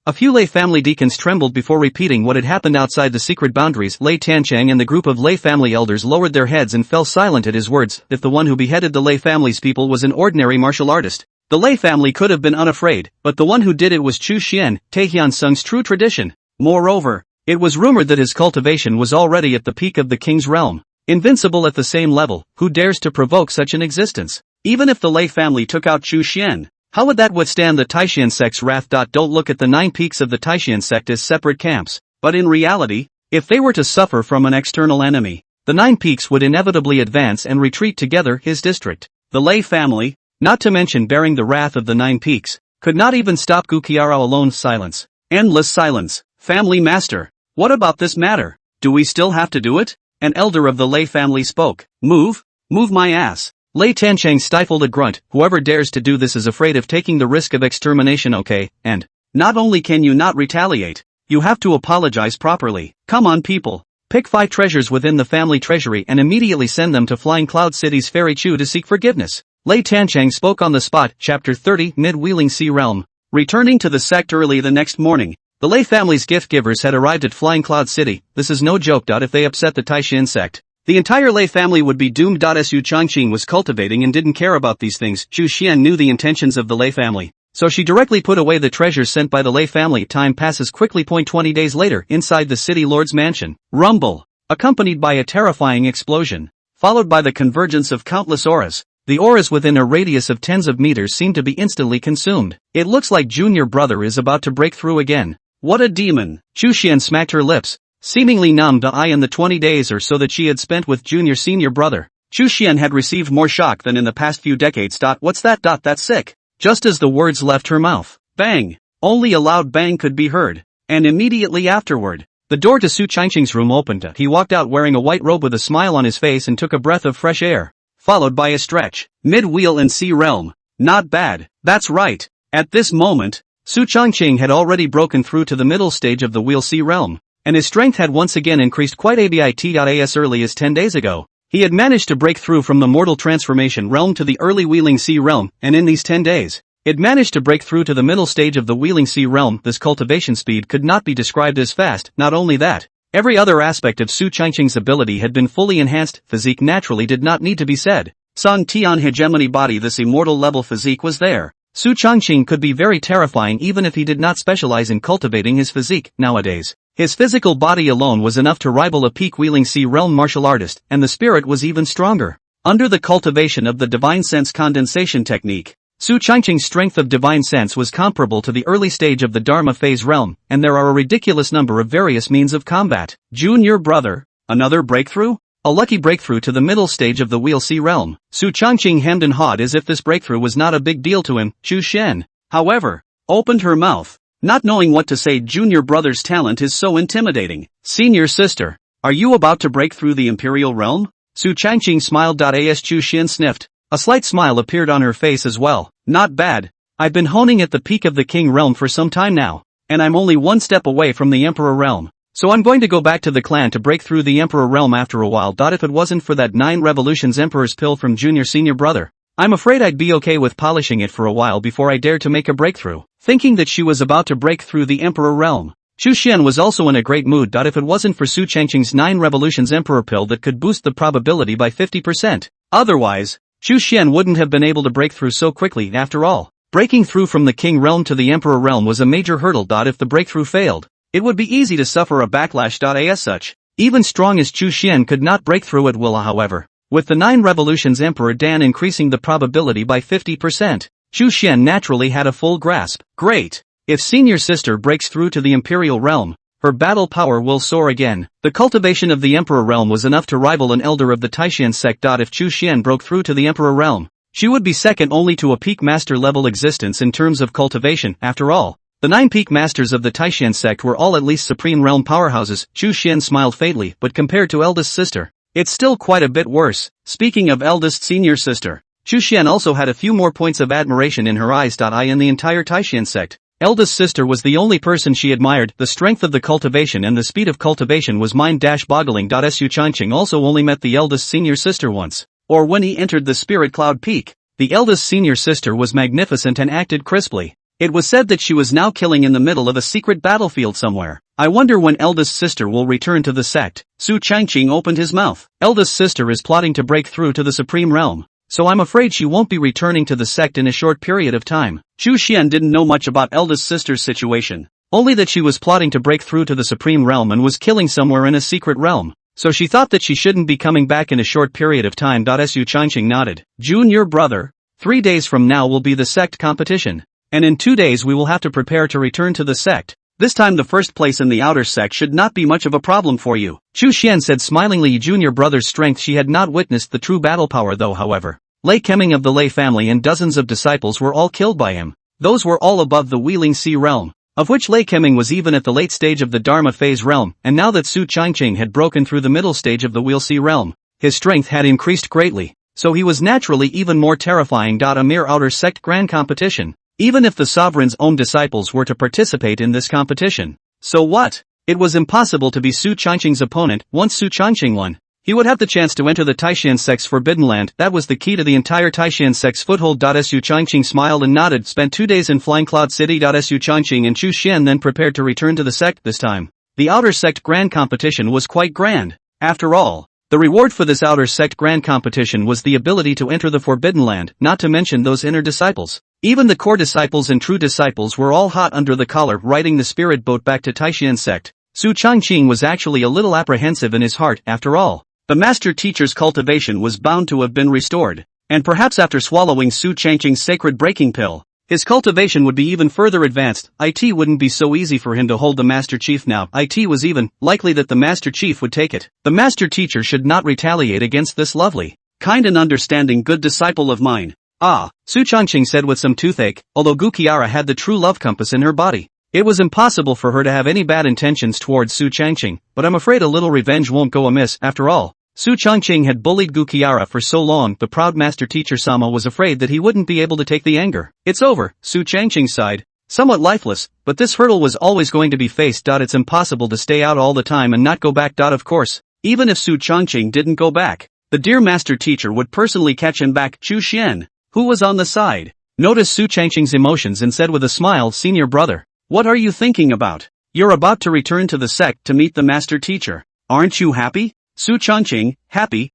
A few Lei family deacons trembled before repeating what had happened outside the secret boundaries. Lei Tancheng and the group of Lei family elders lowered their heads and fell silent at his words. If the one who beheaded the Lei family's people was an ordinary martial artist, the Lei family could have been unafraid, but the one who did it was Chu Xian, Taihian Sung's true tradition. Moreover, it was rumored that his cultivation was already at the peak of the king's realm, invincible at the same level. Who dares to provoke such an existence? Even if the Lei family took out Chu Xian, how would that withstand the Taishan sect's wrath? Don't look at the 9 peaks of the Taishan sect as separate camps, but in reality, if they were to suffer from an external enemy, the 9 peaks would inevitably advance and retreat together. His district, the Lei family, not to mention bearing the wrath of the 9 peaks, could not even stop Guqiarao alone. Silence. Endless silence. Family master, what about this matter? Do we still have to do it? An elder of the Lei family spoke. Move my ass. Lei Tancheng stifled a grunt. Whoever dares to do this is afraid of taking the risk of extermination. Okay, and not only can you not retaliate, you have to apologize properly. Come on people, pick 5 treasures within the family treasury and immediately send them to Flying Cloud City's Fairy Chu to seek forgiveness. Lei Tancheng spoke on the spot. Chapter 30, Mid-Wheeling Sea Realm. Returning to the sect early the next morning, the Lei family's gift givers had arrived at Flying Cloud City. This is no joke. If they upset the Taishan sect, the entire Lei family would be doomed. Su Changqing was cultivating and didn't care about these things. Chu Xian knew the intentions of the Lei family, so she directly put away the treasures sent by the Lei family. Time passes quickly. 20 days later, inside the city lord's mansion, rumble, accompanied by a terrifying explosion, followed by the convergence of countless auras. The auras within a radius of tens of meters seemed to be instantly consumed. It looks like junior brother is about to break through again. What a demon! Chu Xian smacked her lips, seemingly numb to eye. In the 20 days or so that she had spent with senior brother, Chu Xian had received more shock than in the past few decades. What's that? That's sick. Just as the words left her mouth, bang! Only a loud bang could be heard, and immediately afterward, the door to Su Changqing's room opened. He walked out wearing a white robe with a smile on his face and took a breath of fresh air, followed by a stretch. Mid-wheel and sea realm. Not bad. That's right. At this moment, Su Changqing had already broken through to the middle stage of the wheel sea realm, and his strength had once again increased quite a bit. As early as 10 days ago, he had managed to break through from the mortal transformation realm to the early wheeling sea realm, and in these 10 days, it managed to break through to the middle stage of the wheeling sea realm. This cultivation speed could not be described as fast. Not only that, every other aspect of Su Changqing's ability had been fully enhanced. Physique naturally did not need to be said. Sun Tian hegemony body. This immortal level physique was there. Su Changqing could be very terrifying even if he did not specialize in cultivating his physique. Nowadays, his physical body alone was enough to rival a peak wheeling sea realm martial artist, and the spirit was even stronger. Under the cultivation of the divine sense condensation technique, Su Changqing's strength of divine sense was comparable to the early stage of the Dharma phase realm, and there are a ridiculous number of various means of combat. Junior brother, another breakthrough? A lucky breakthrough to the middle stage of the wheel sea realm. Su Changqing hemmed and hawed as if this breakthrough was not a big deal to him. Chu Xian, however, opened her mouth, not knowing what to say. Junior brother's talent is so intimidating. Senior sister, are you about to break through the imperial realm? Su Changqing smiled. As Chu Xian sniffed, a slight smile appeared on her face as well. Not bad. I've been honing at the peak of the king realm for some time now, and I'm only one step away from the emperor realm. So I'm going to go back to the clan to break through the emperor realm after a while. If it wasn't for that 9 revolutions emperor's pill from senior brother, I'm afraid I'd be okay with polishing it for a while before I dare to make a breakthrough. Thinking that she was about to break through the Emperor realm, Xu Xian was also in a great mood. If it wasn't for Su Changqing's 9 Revolutions Emperor pill that could boost the probability by 50%. Otherwise, Xu Xian wouldn't have been able to break through so quickly. After all, breaking through from the King realm to the Emperor realm was a major hurdle. If the breakthrough failed, it would be easy to suffer a backlash. As such, even strong as Xu Xian could not break through at will. However, with the 9 Revolutions Emperor Dan increasing the probability by 50%, Xu Xian naturally had a full grasp. Great! If senior sister breaks through to the Imperial realm, her battle power will soar again. The cultivation of the Emperor realm was enough to rival an elder of the Taishan sect. If Xu Xian broke through to the Emperor realm, she would be second only to a peak master level existence in terms of cultivation. After all, the 9 peak masters of the Taishan sect were all at least supreme realm powerhouses. Xu Xian smiled faintly, but compared to eldest sister, it's still quite a bit worse. Speaking of eldest senior sister, Xu Xian also had a few more points of admiration in her eyes. In the entire Taishan sect, eldest sister was the only person she admired. The strength of the cultivation and the speed of cultivation was mind-boggling. Su Changqing also only met the eldest senior sister once, or when he entered the Spirit Cloud Peak. The eldest senior sister was magnificent and acted crisply. It was said that she was now killing in the middle of a secret battlefield somewhere. I wonder when eldest sister will return to the sect. Su Changqing opened his mouth. Eldest sister is plotting to break through to the supreme realm, so I'm afraid she won't be returning to the sect in a short period of time. Xu Xian didn't know much about eldest sister's situation, only that she was plotting to break through to the supreme realm and was killing somewhere in a secret realm, so she thought that she shouldn't be coming back in a short period of time. Su Changqing nodded. Junior brother, 3 days from now will be the sect competition, and in 2 days we will have to prepare to return to the sect. This time the first place in the outer sect should not be much of a problem for you, Xu Xian said smilingly. Junior brother's strength. She had not witnessed the true battle power though. However, Lei Keming of the Lei family and dozens of disciples were all killed by him. Those were all above the Wheeling Sea realm, of which Lei Keming was even at the late stage of the Dharma phase realm, and now that Su Changqing had broken through the middle stage of the Wheel Sea realm, his strength had increased greatly, so he was naturally even more terrifying. A mere outer sect grand competition, even if the sovereign's own disciples were to participate in this competition. So what? It was impossible to be Su Changqing's opponent. Once Su Changqing won, he would have the chance to enter the Taishan sect's forbidden land. That was the key to the entire Taishan sect's foothold. Su Changqing smiled and nodded. Spent 2 days in Flying Cloud City. Su Changqing and Xu Xian then prepared to return to the sect. This time, the outer sect grand competition was quite grand. After all, the reward for this outer sect grand competition was the ability to enter the forbidden land, not to mention those inner disciples. Even the core disciples and true disciples were all hot under the collar, riding the spirit boat back to Taishan sect. Su Changqing was actually a little apprehensive in his heart. After all, the master teacher's cultivation was bound to have been restored, and perhaps after swallowing Su Changqing's sacred breaking pill, his cultivation would be even further advanced. It wouldn't be so easy for him to hold the Master Chief now. It was even likely that the Master Chief would take it. The Master Teacher should not retaliate against this lovely, kind and understanding good disciple of mine. Ah, Su Changqing said with some toothache. Although Guqiara had the true love compass in her body, it was impossible for her to have any bad intentions towards Su Changqing, but I'm afraid a little revenge won't go amiss. After all, Su Changqing had bullied Guqiara for so long. The proud master teacher Sama was afraid that he wouldn't be able to take the anger. It's over, Su Changqing sighed, somewhat lifeless, but this hurdle was always going to be faced. It's impossible to stay out all the time and not go back. Of course, even if Su Changqing didn't go back, the dear master teacher would personally catch him back. Xu Xian, who was on the side, noticed Su Changqing's emotions and said with a smile, "Senior brother, what are you thinking about? You're about to return to the sect to meet the master teacher. Aren't you happy?" Su Changqing, happy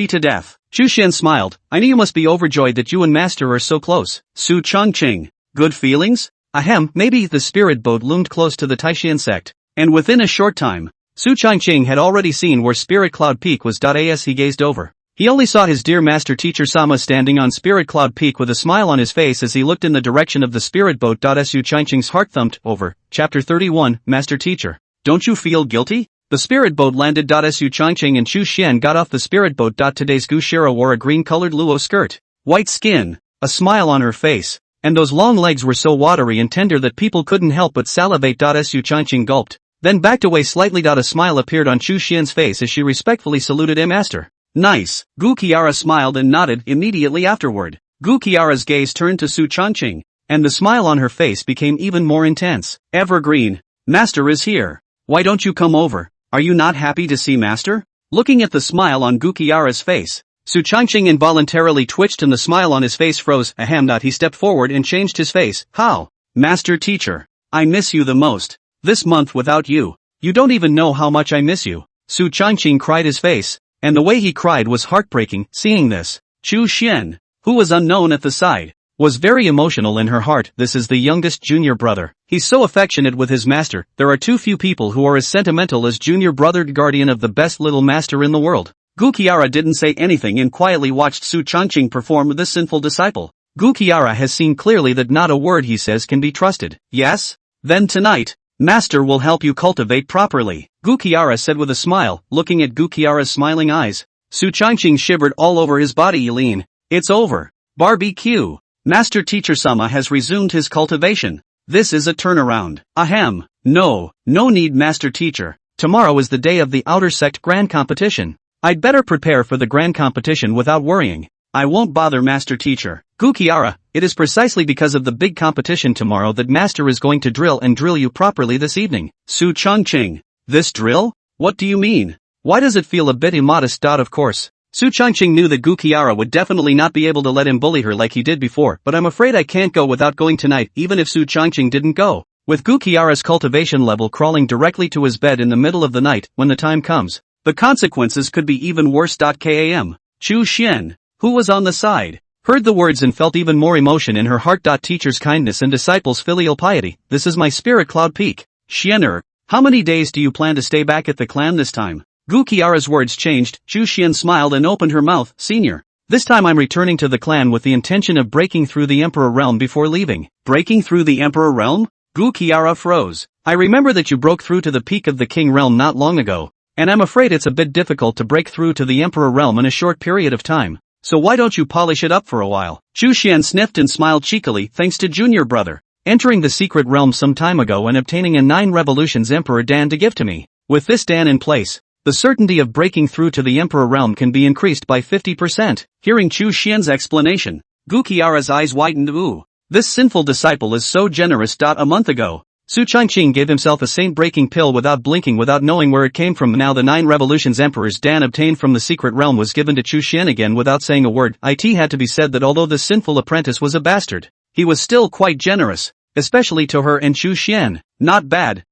to death. Xu Xian smiled. "I know you must be overjoyed that you and master are so close." Su Changqing, good feelings? Ahem. Maybe. The spirit boat loomed close to the Taishan sect, and within a short time, Su Changqing had already seen where Spirit Cloud Peak was. As he gazed over, he only saw his dear master teacher Sama standing on Spirit Cloud Peak with a smile on his face as he looked in the direction of the spirit boat. Su Changqing's heart thumped. Over. Chapter 31, Master Teacher. Don't you feel guilty? The spirit boat landed. Su Changqing and Xu Xian got off the spirit boat. Today's Gushira wore a green-colored luo skirt, white skin, a smile on her face, and those long legs were so watery and tender that people couldn't help but salivate. Su Changqing gulped, then backed away slightly. A smile appeared on Xu Xian's face as she respectfully saluted him. Master. Nice. Guqiara smiled and nodded. Immediately afterward, Guqiara's gaze turned to Su Changqing, and the smile on her face became even more intense. Evergreen, Master is here. Why don't you come over? Are you not happy to see Master? Looking at the smile on Guqiara's face, Su Changqing involuntarily twitched and the smile on his face froze. Ahem. He stepped forward and changed his face. How? Master teacher. I miss you the most. This month without you. You don't even know how much I miss you. Su Changqing cried his face, and the way he cried was heartbreaking. Seeing this, Chu Xian, who was unknown at the side, was very emotional in her heart. This is the youngest junior brother. He's so affectionate with his master. There are too few people who are as sentimental as junior brother, guardian of the best little master in the world. Gu Qiara didn't say anything and quietly watched Su Changqing perform this sinful disciple. Gu Qiara has seen clearly that not a word he says can be trusted. Yes? Then tonight, Master will help you cultivate properly, Gu Qiara said with a smile, looking at Gu Qiara's smiling eyes. Su Changqing shivered all over his body. Eileen, it's over. Barbecue. Master Teacher Sama has resumed his cultivation. This is a turnaround. Ahem. No need, Master Teacher. Tomorrow is the day of the Outer Sect Grand Competition. I'd better prepare for the Grand Competition without worrying. I won't bother, Master Teacher. Gu Qiara, it is precisely because of the big competition tomorrow that Master is going to drill you properly this evening. Su Changqing. This drill? What do you mean? Why does it feel a bit immodest? Of course. Su Changqing knew that Gu Qiara would definitely not be able to let him bully her like he did before, but I'm afraid I can't go without going tonight, even if Su Changqing didn't go. With Gu Qiara's cultivation level crawling directly to his bed in the middle of the night, when the time comes, the consequences could be even worse. Kam. Chu Xian, who was on the side, heard the words and felt even more emotion in her heart. Teacher's kindness and disciples' filial piety. This is my spirit cloud peak. Xianer, how many days do you plan to stay back at the clan this time? Gu Qiara's words changed. Chu Xian smiled and opened her mouth. Senior, this time I'm returning to the clan with the intention of breaking through the Emperor realm before leaving. Breaking through the Emperor realm? Gu Qiara froze. I remember that you broke through to the peak of the King realm not long ago, and I'm afraid it's a bit difficult to break through to the Emperor realm in a short period of time. So why don't you polish it up for a while? Chu Xian sniffed and smiled cheekily. Thanks to junior brother entering the secret realm some time ago and obtaining a 9 revolutions Emperor Dan to give to me. With this Dan in place, the certainty of breaking through to the Emperor realm can be increased by 50%. Hearing Chu Xian's explanation, Gu Qiara's eyes widened. Ooh, this sinful disciple is so generous. A month ago, Su Changqing gave himself a saint-breaking pill without blinking, without knowing where it came from. Now the 9 revolutions Emperors Dan obtained from the secret realm was given to Chu Xian again without saying a word. It had to be said that although this sinful apprentice was a bastard, he was still quite generous, especially to her and Chu Xian. Not bad.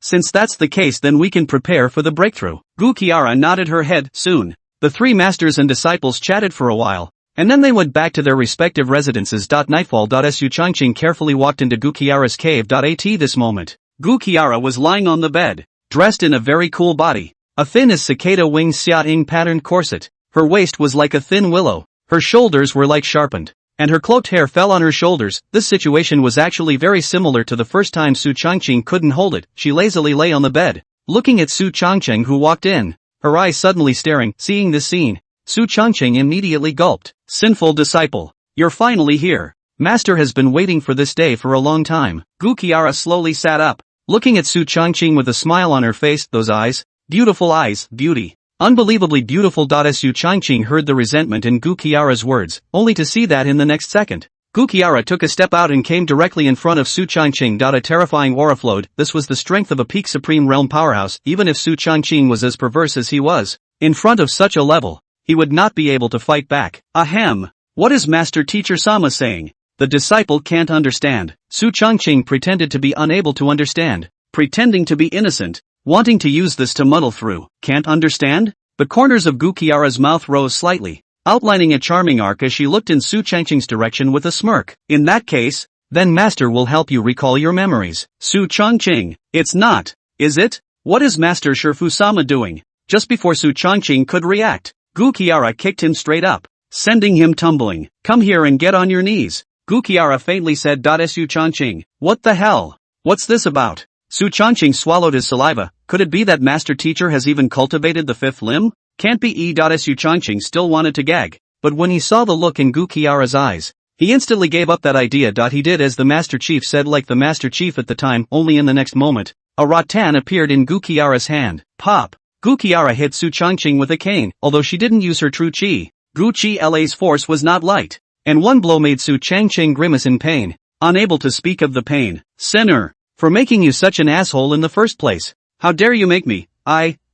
Since that's the case, then we can prepare for the breakthrough. Gu Qiara nodded her head. Soon, the 3 masters and disciples chatted for a while, and then they went back to their respective residences. Nightfall. Su Changqing carefully walked into Gu Qiara's cave. At this moment, Gu Qiara was lying on the bed, dressed in a very cool body, a thin as cicada wing xia-ing patterned corset. Her waist was like a thin willow, her shoulders were like sharpened, and her cloaked hair fell on her shoulders. This situation was actually very similar to the first time Su Changqing couldn't hold it. She lazily lay on the bed, looking at Su Changqing, who walked in, her eyes suddenly staring. Seeing this scene, Su Changqing immediately gulped. Sinful disciple, you're finally here. Master has been waiting for this day for a long time. Gu Qiara slowly sat up, looking at Su Changqing with a smile on her face. Those eyes, beautiful eyes, beauty. Unbelievably beautiful. Su Changqing heard the resentment in Gu Qiara's words, only to see that in the next second, Gu Qiara took a step out and came directly in front of Su Changqing. A terrifying aura flowed. This was the strength of a peak supreme realm powerhouse. Even if Su Changqing was as perverse as he was, in front of such a level, he would not be able to fight back. Ahem. What is Master Teacher Sama saying? The disciple can't understand. Su Changqing pretended to be unable to understand, pretending to be innocent, wanting to use this to muddle through. Can't understand? The corners of Gu Qiara's mouth rose slightly, outlining a charming arc as she looked in Su Changqing's direction with a smirk. In that case, then Master will help you recall your memories. Su Changqing, it's not, is it? What is Master Shifu Sama doing? Just before Su Changqing could react, Gu Qiara kicked him straight up, sending him tumbling. Come here and get on your knees, Gu Qiara faintly said. Su Changqing, what the hell? What's this about? Su Changqing swallowed his saliva. Could it be that Master Teacher has even cultivated the 5th limb? Can't be. Su Changqing still wanted to gag, but when he saw the look in Gu Qiara's eyes, he instantly gave up that idea. He did as the Master Chief said, like the Master Chief at the time. Only in the next moment, a rattan appeared in Gu Qiara's hand. Pop! Gu Qiara hit Su Changqing with a cane. Although she didn't use her true chi, Gu Qi's force was not light, and one blow made Su Changqing grimace in pain, unable to speak of the pain. Sinner, for making you such an asshole in the first place. How dare you make me?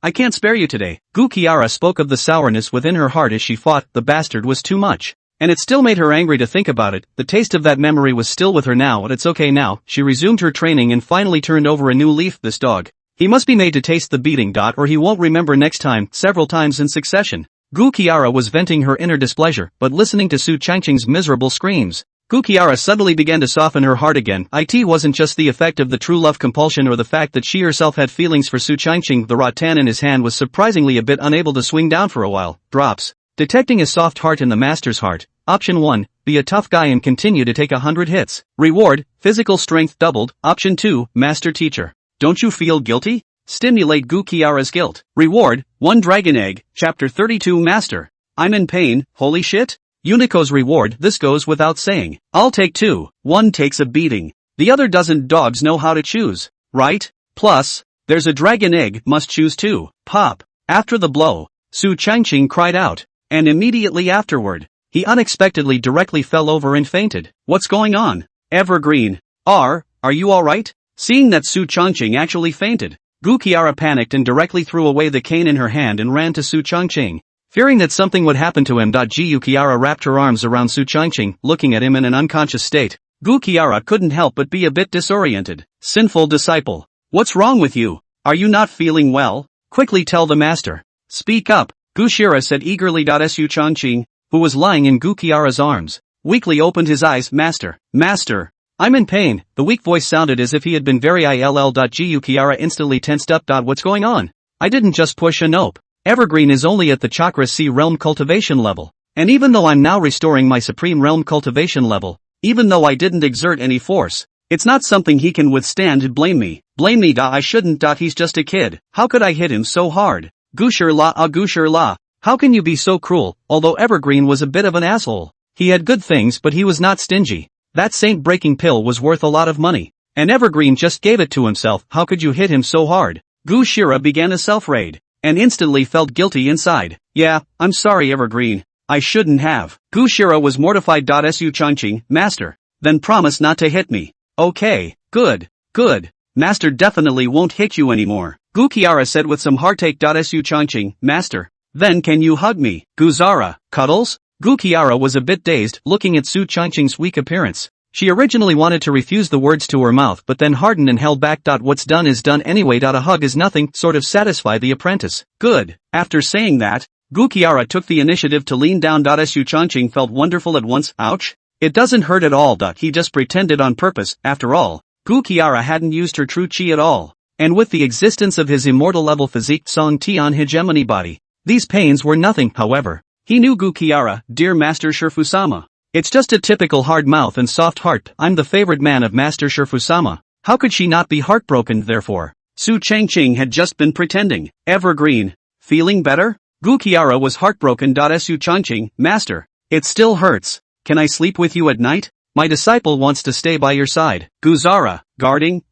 I can't spare you today. Gu Kiara spoke of the sourness within her heart as she thought the bastard was too much. And it still made her angry to think about it. The taste of that memory was still with her now, but it's okay now. She resumed her training and finally turned over a new leaf. This dog. He must be made to taste the beating. Or he won't remember next time. Several times in succession. Gu Kiara was venting her inner displeasure, but listening to Su Changqing's miserable screams, Gu Kiara suddenly began to soften her heart again. It wasn't just the effect of the true love compulsion or the fact that she herself had feelings for Su Changqing. The rattan in his hand was surprisingly a bit unable to swing down for a while. Drops. Detecting a soft heart in the master's heart. Option 1, be a tough guy and continue to take 100 hits. Reward, physical strength doubled. Option 2, master teacher. Don't you feel guilty? Stimulate Gu Kiara's guilt. Reward, 1 dragon egg. Chapter 32 Master. I'm in pain, holy shit? Unico's reward, this goes without saying. I'll take 2. One takes a beating. The other doesn't. Dogs know how to choose, right? Plus, there's a dragon egg, must choose 2. Pop. After the blow, Su Changqing cried out. And immediately afterward, he unexpectedly directly fell over and fainted. What's going on? Evergreen. Are you alright? Seeing that Su Changqing actually fainted, Gu Kiara panicked and directly threw away the cane in her hand and ran to Su Changqing. Fearing that something would happen to him. Gu Kiara wrapped her arms around Su Changqing, looking at him in an unconscious state. Gu Kiara couldn't help but be a bit disoriented. Sinful disciple. What's wrong with you? Are you not feeling well? Quickly tell the master. Speak up, Gu Shira said eagerly. Su Changqing, who was lying in Gu Kiara's arms, weakly opened his eyes. Master, I'm in pain. The weak voice sounded as if he had been very ill. Gu Kiara instantly tensed up. What's going on? I didn't just push a nope. Evergreen is only at the Chakra C realm cultivation level. And even though I'm now restoring my supreme realm cultivation level, even though I didn't exert any force, it's not something he can withstand. Blame me. I shouldn't. He's just a kid. How could I hit him so hard? Gushir la. How can you be so cruel? Although Evergreen was a bit of an asshole, he had good things but he was not stingy. That saint-breaking pill was worth a lot of money. And Evergreen just gave it to himself. How could you hit him so hard? Gu Shira began a self-raid, and instantly felt guilty inside. Yeah, I'm sorry Evergreen. I shouldn't have. Gu Shira was mortified. Su Changqing, master. Then promise not to hit me. Okay, good. Master definitely won't hit you anymore. Gu Kiara said with some heartache. Su Changqing, master. Then can you hug me? Guzara, cuddles? Gu Kiara was a bit dazed, looking at Su Changqing's weak appearance. She originally wanted to refuse the words to her mouth but then hardened and held back. What's done is done anyway. A hug is nothing, sort of satisfy the apprentice. Good. After saying that, Gu Kiara took the initiative to lean down. Su Changqing felt wonderful at once. Ouch. It doesn't hurt at all. He just pretended on purpose. After all, Gu Kiara hadn't used her true chi at all. And with the existence of his immortal level physique Song Tian hegemony body, these pains were nothing. However, he knew Gu Kiara, dear Master Shifusama. It's just a typical hard mouth and soft heart. I'm the favored man of Master Shifusama. How could she not be heartbroken therefore? Su Changqing had just been pretending. Evergreen. Feeling better? Gu Kiara was heartbroken. Su Changqing, master. It still hurts. Can I sleep with you at night? My disciple wants to stay by your side. Guzara, guarding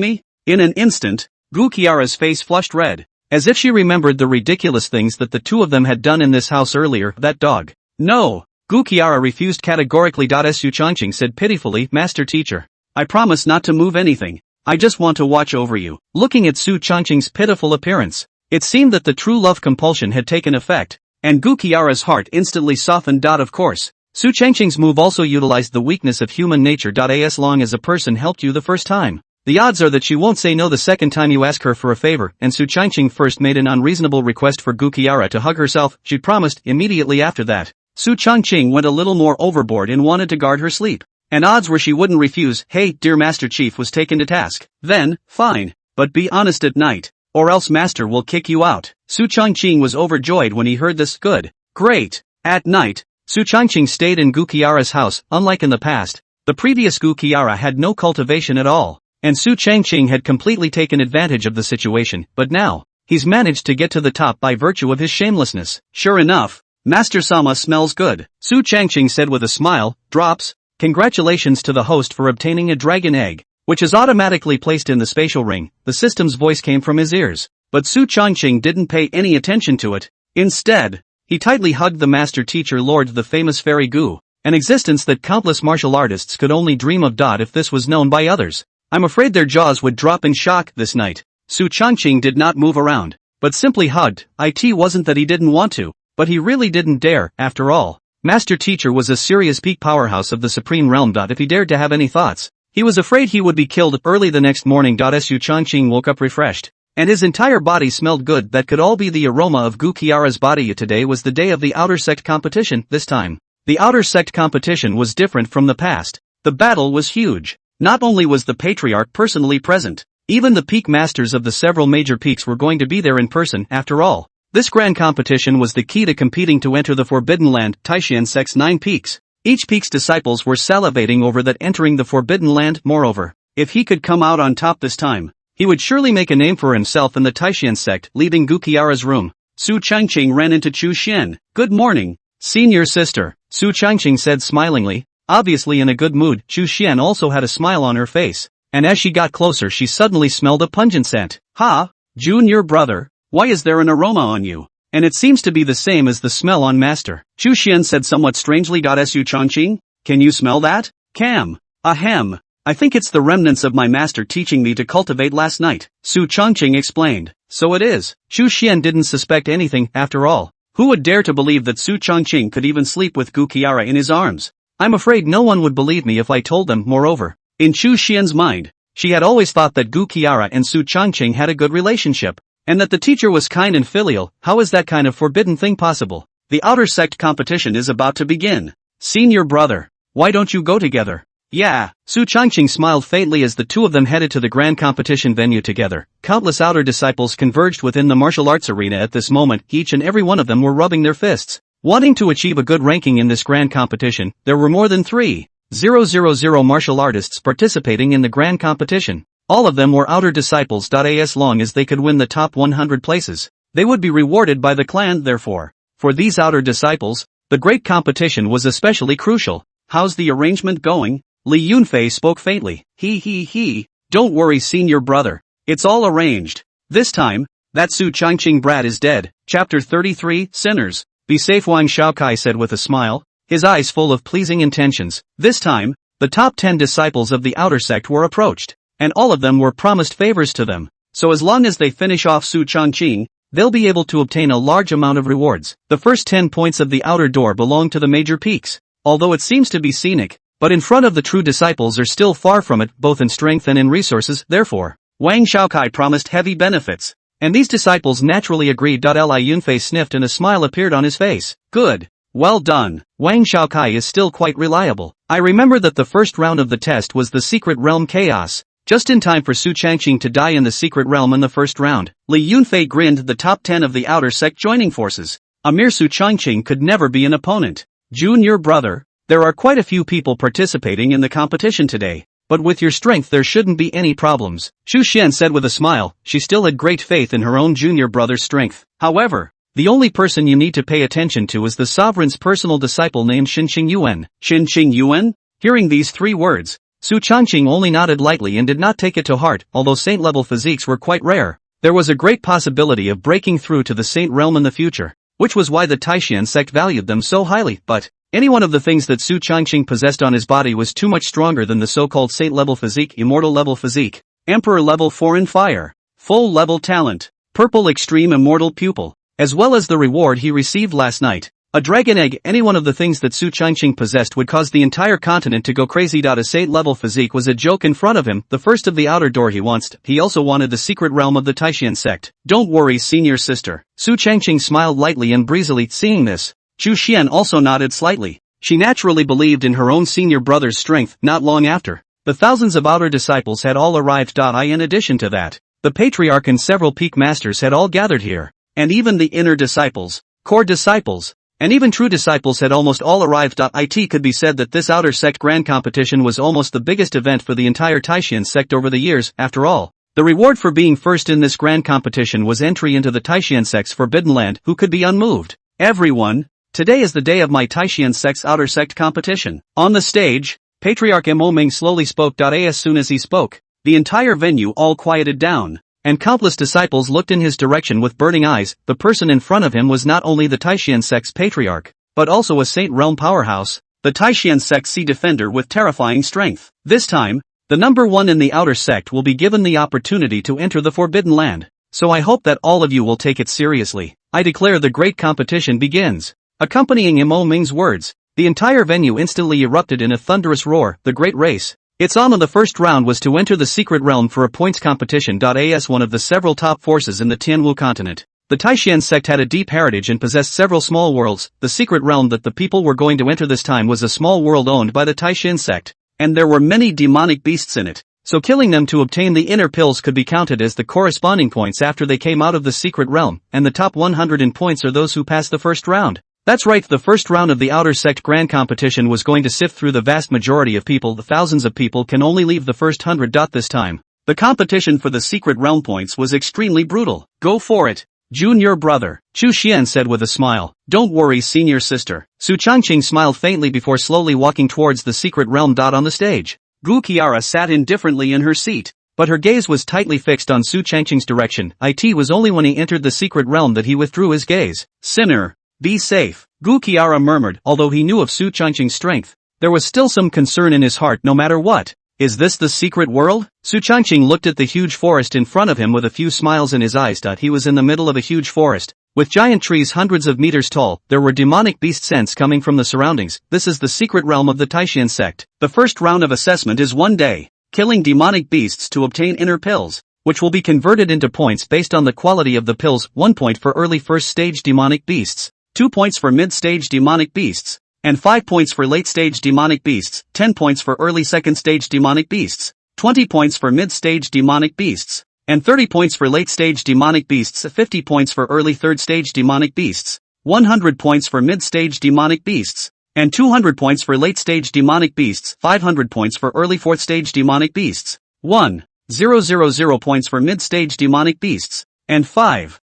me? In an instant, Gu Kiara's face flushed red, as if she remembered the ridiculous things that the two of them had done in this house earlier. That dog. No. Gu Kiara refused categorically. Su Changqing said pitifully, Master Teacher. I promise not to move anything. I just want to watch over you. Looking at Su Changqing's pitiful appearance, it seemed that the true love compulsion had taken effect, and Gu Kiara's heart instantly softened. Of course, Su Changqing's move also utilized the weakness of human nature. As long as a person helped you the first time, the odds are that she won't say no the second time you ask her for a favor. And Su Changqing first made an unreasonable request for Gu Kiara to hug herself. She promised. Immediately after that, Su Changqing went a little more overboard and wanted to guard her sleep. And odds were she wouldn't refuse. Hey, dear Master Chief was taken to task. Then, fine. But be honest at night, or else Master will kick you out. Su Changqing was overjoyed when he heard this. Good. Great. At night, Su Changqing stayed in Gu Kiara's house. Unlike in the past, the previous Gu Kiara had no cultivation at all, and Su Changqing had completely taken advantage of the situation. But now, he's managed to get to the top by virtue of his shamelessness. Sure enough, Master Sama smells good, Su Changqing said with a smile. Drops. Congratulations to the host for obtaining a dragon egg, which is automatically placed in the spatial ring. The system's voice came from his ears, but Su Changqing didn't pay any attention to it. Instead, he tightly hugged the master teacher Lord, the famous fairy Gu, an existence that countless martial artists could only dream of. If this was known by others, I'm afraid their jaws would drop in shock. This night, Su Changqing did not move around. but simply hugged. It wasn't that he didn't want to, but he really didn't dare, after all. Master Teacher was a serious peak powerhouse of the Supreme Realm. If he dared to have any thoughts, he was afraid he would be killed early the next morning. Su Changqing woke up refreshed, and his entire body smelled good. That could all be the aroma of Gu Qiara's body. Today was the day of the Outer Sect competition. This time, the Outer Sect competition was different from the past. The battle was huge. Not only was the Patriarch personally present, even the peak masters of the several major peaks were going to be there in person. After all, this grand competition was the key to competing to enter the Forbidden Land. Taishan Sect's 9 peaks. Each peak's disciples were salivating over that entering the Forbidden Land. Moreover, if he could come out on top this time, he would surely make a name for himself in the Taishan Sect. Leaving Gu Qiara's room, Su Changqing ran into Chu Xian. "Good morning, senior sister," Su Changqing said smilingly. Obviously in a good mood, Chu Xian also had a smile on her face, and as she got closer she suddenly smelled a pungent scent. "Ha, junior brother, why is there an aroma on you? And it seems to be the same as the smell on Master," Chu Xian said somewhat strangely. Su Changqing, can you smell that? "Cam. Ahem. I think it's the remnants of my master teaching me to cultivate last night," Su Changqing explained. "So it is." Chu Xian didn't suspect anything. After all, who would dare to believe that Su Changqing could even sleep with Gu Qiara in his arms? I'm afraid no one would believe me if I told them. Moreover, in Chu Xian's mind, she had always thought that Gu Qiara and Su Changqing had a good relationship, and that the teacher was kind and filial. How is that kind of forbidden thing possible? The Outer Sect competition is about to begin. "Senior brother, why don't you go together?" "Yeah." Su Changqing smiled faintly as the two of them headed to the grand competition venue together. Countless outer disciples converged within the martial arts arena at this moment. Each and every one of them were rubbing their fists, wanting to achieve a good ranking in this grand competition. There were more than 3,000 martial artists participating in the grand competition. All of them were outer disciples. As long as they could win the top 100 places, they would be rewarded by the clan. Therefore, for these outer disciples, the great competition was especially crucial. "How's the arrangement going?" Li Yunfei spoke faintly. He. "Don't worry, senior brother. It's all arranged. This time, that Su Changqing brat is dead." Chapter 33, Sinners. "Be safe," Wang Shaokai said with a smile, his eyes full of pleasing intentions. This time, the top 10 disciples of the Outer Sect were approached, and all of them were promised favors to them. So as long as they finish off Su Changqing, they'll be able to obtain a large amount of rewards. The first 10 points of the outer door belong to the major peaks. Although it seems to be scenic, but in front of the true disciples are still far from it, both in strength and in resources. Therefore, Wang Shaokai promised heavy benefits, and these disciples naturally agreed. Li Yunfei sniffed and a smile appeared on his face. "Good. Well done. Wang Shaokai is still quite reliable. I remember that the first round of the test was the Secret Realm Chaos, just in time for Su Changqing to die in the Secret Realm in the first round." Li Yunfei grinned. The top 10 of the Outer Sect joining forces. A mere Su Changqing could never be an opponent. "Junior brother, there are quite a few people participating in the competition today, but with your strength there shouldn't be any problems," Chu Xian said with a smile. She still had great faith in her own junior brother's strength. "However, the only person you need to pay attention to is the sovereign's personal disciple named Xinqing Yuan." "Xinqing Yuan?" Hearing these 3 words, Su Changqing only nodded lightly and did not take it to heart. Although saint-level physiques were quite rare, there was a great possibility of breaking through to the saint realm in the future, which was why the Taishan sect valued them so highly. But any one of the things that Su Changqing possessed on his body was too much stronger than the so-called saint-level physique, immortal-level physique, emperor-level foreign fire, full-level talent, purple extreme immortal pupil, as well as the reward he received last night, a dragon egg. Any one of the things that Su Changqing possessed would cause the entire continent to go crazy. A saint-level physique was a joke in front of him. The first of the outer door he wants. He also wanted the secret realm of the Taishan sect. "Don't worry, senior sister." Su Changqing smiled lightly and breezily. Seeing this, Chu Xian also nodded slightly. She naturally believed in her own senior brother's strength. Not long after, the thousands of outer disciples had all arrived. In addition to that, the Patriarch and several peak masters had all gathered here, and even the inner disciples, core disciples, and even true disciples had almost all arrived. It could be said that this outer sect grand competition was almost the biggest event for the entire Taishan sect over the years. After all, the reward for being first in this grand competition was entry into the Taishan sect's Forbidden Land. Who could be unmoved? "Everyone, today is the day of my Taishan sect's outer sect competition." On the stage, Patriarch Mo Ming slowly spoke. As soon as he spoke, the entire venue all quieted down, and countless disciples looked in his direction with burning eyes. The person in front of him was not only the Taishan sect's patriarch, but also a saint realm powerhouse, the Taishan sect's sea defender with terrifying strength. This time, the number 1 in the outer sect will be given the opportunity to enter the Forbidden Land. so I hope that all of you will take it seriously. I declare the great competition begins. Accompanying Mo Ming's words, the entire venue instantly erupted in a thunderous roar, the great race. Its aim of the first round was to enter the secret realm for a points competition. As one of the several top forces in the Tianwu continent, the Taishan sect had a deep heritage and possessed several small worlds. The secret realm that the people were going to enter this time was a small world owned by the Taishan sect, and there were many demonic beasts in it, so killing them to obtain the inner pills could be counted as the corresponding points after they came out of the secret realm, and the top 100 in points are those who passed the first round. That's right, the first round of the outer sect grand competition was going to sift through the vast majority of people. The thousands of people can only leave the first 100. This time, the competition for the secret realm points was extremely brutal. Go for it, junior brother, Chu Xian said with a smile. Don't worry, senior sister. Su Changqing smiled faintly before slowly walking towards the secret realm. On the stage, Gu Qiara sat indifferently in her seat, but her gaze was tightly fixed on Su Changqing's direction. It was only when he entered the secret realm that he withdrew his gaze. Sinner, be safe, Gu Qiara murmured. Although he knew of Su Changqing's strength, there was still some concern in his heart no matter what. Is this the secret world? Su Changqing looked at the huge forest in front of him with a few smiles in his eyes. He was in the middle of a huge forest, with giant trees hundreds of meters tall. There were demonic beast scents coming from the surroundings. This is the secret realm of the Taishan sect. The first round of assessment is 1 day, killing demonic beasts to obtain inner pills, which will be converted into points based on the quality of the pills. 1 point for early first stage demonic beasts, 2 points for mid-stage demonic beasts, and 5 points for late-stage demonic beasts, 10 points for early second-stage demonic beasts, 20 points for mid-stage demonic beasts, and 30 points for late-stage demonic beasts, 50 points for early third-stage demonic beasts, 100 points for mid-stage demonic beasts, and 200 points for late-stage demonic beasts, 500 points for early fourth-stage demonic beasts, 1,000 points for mid-stage demonic beasts, and 5,000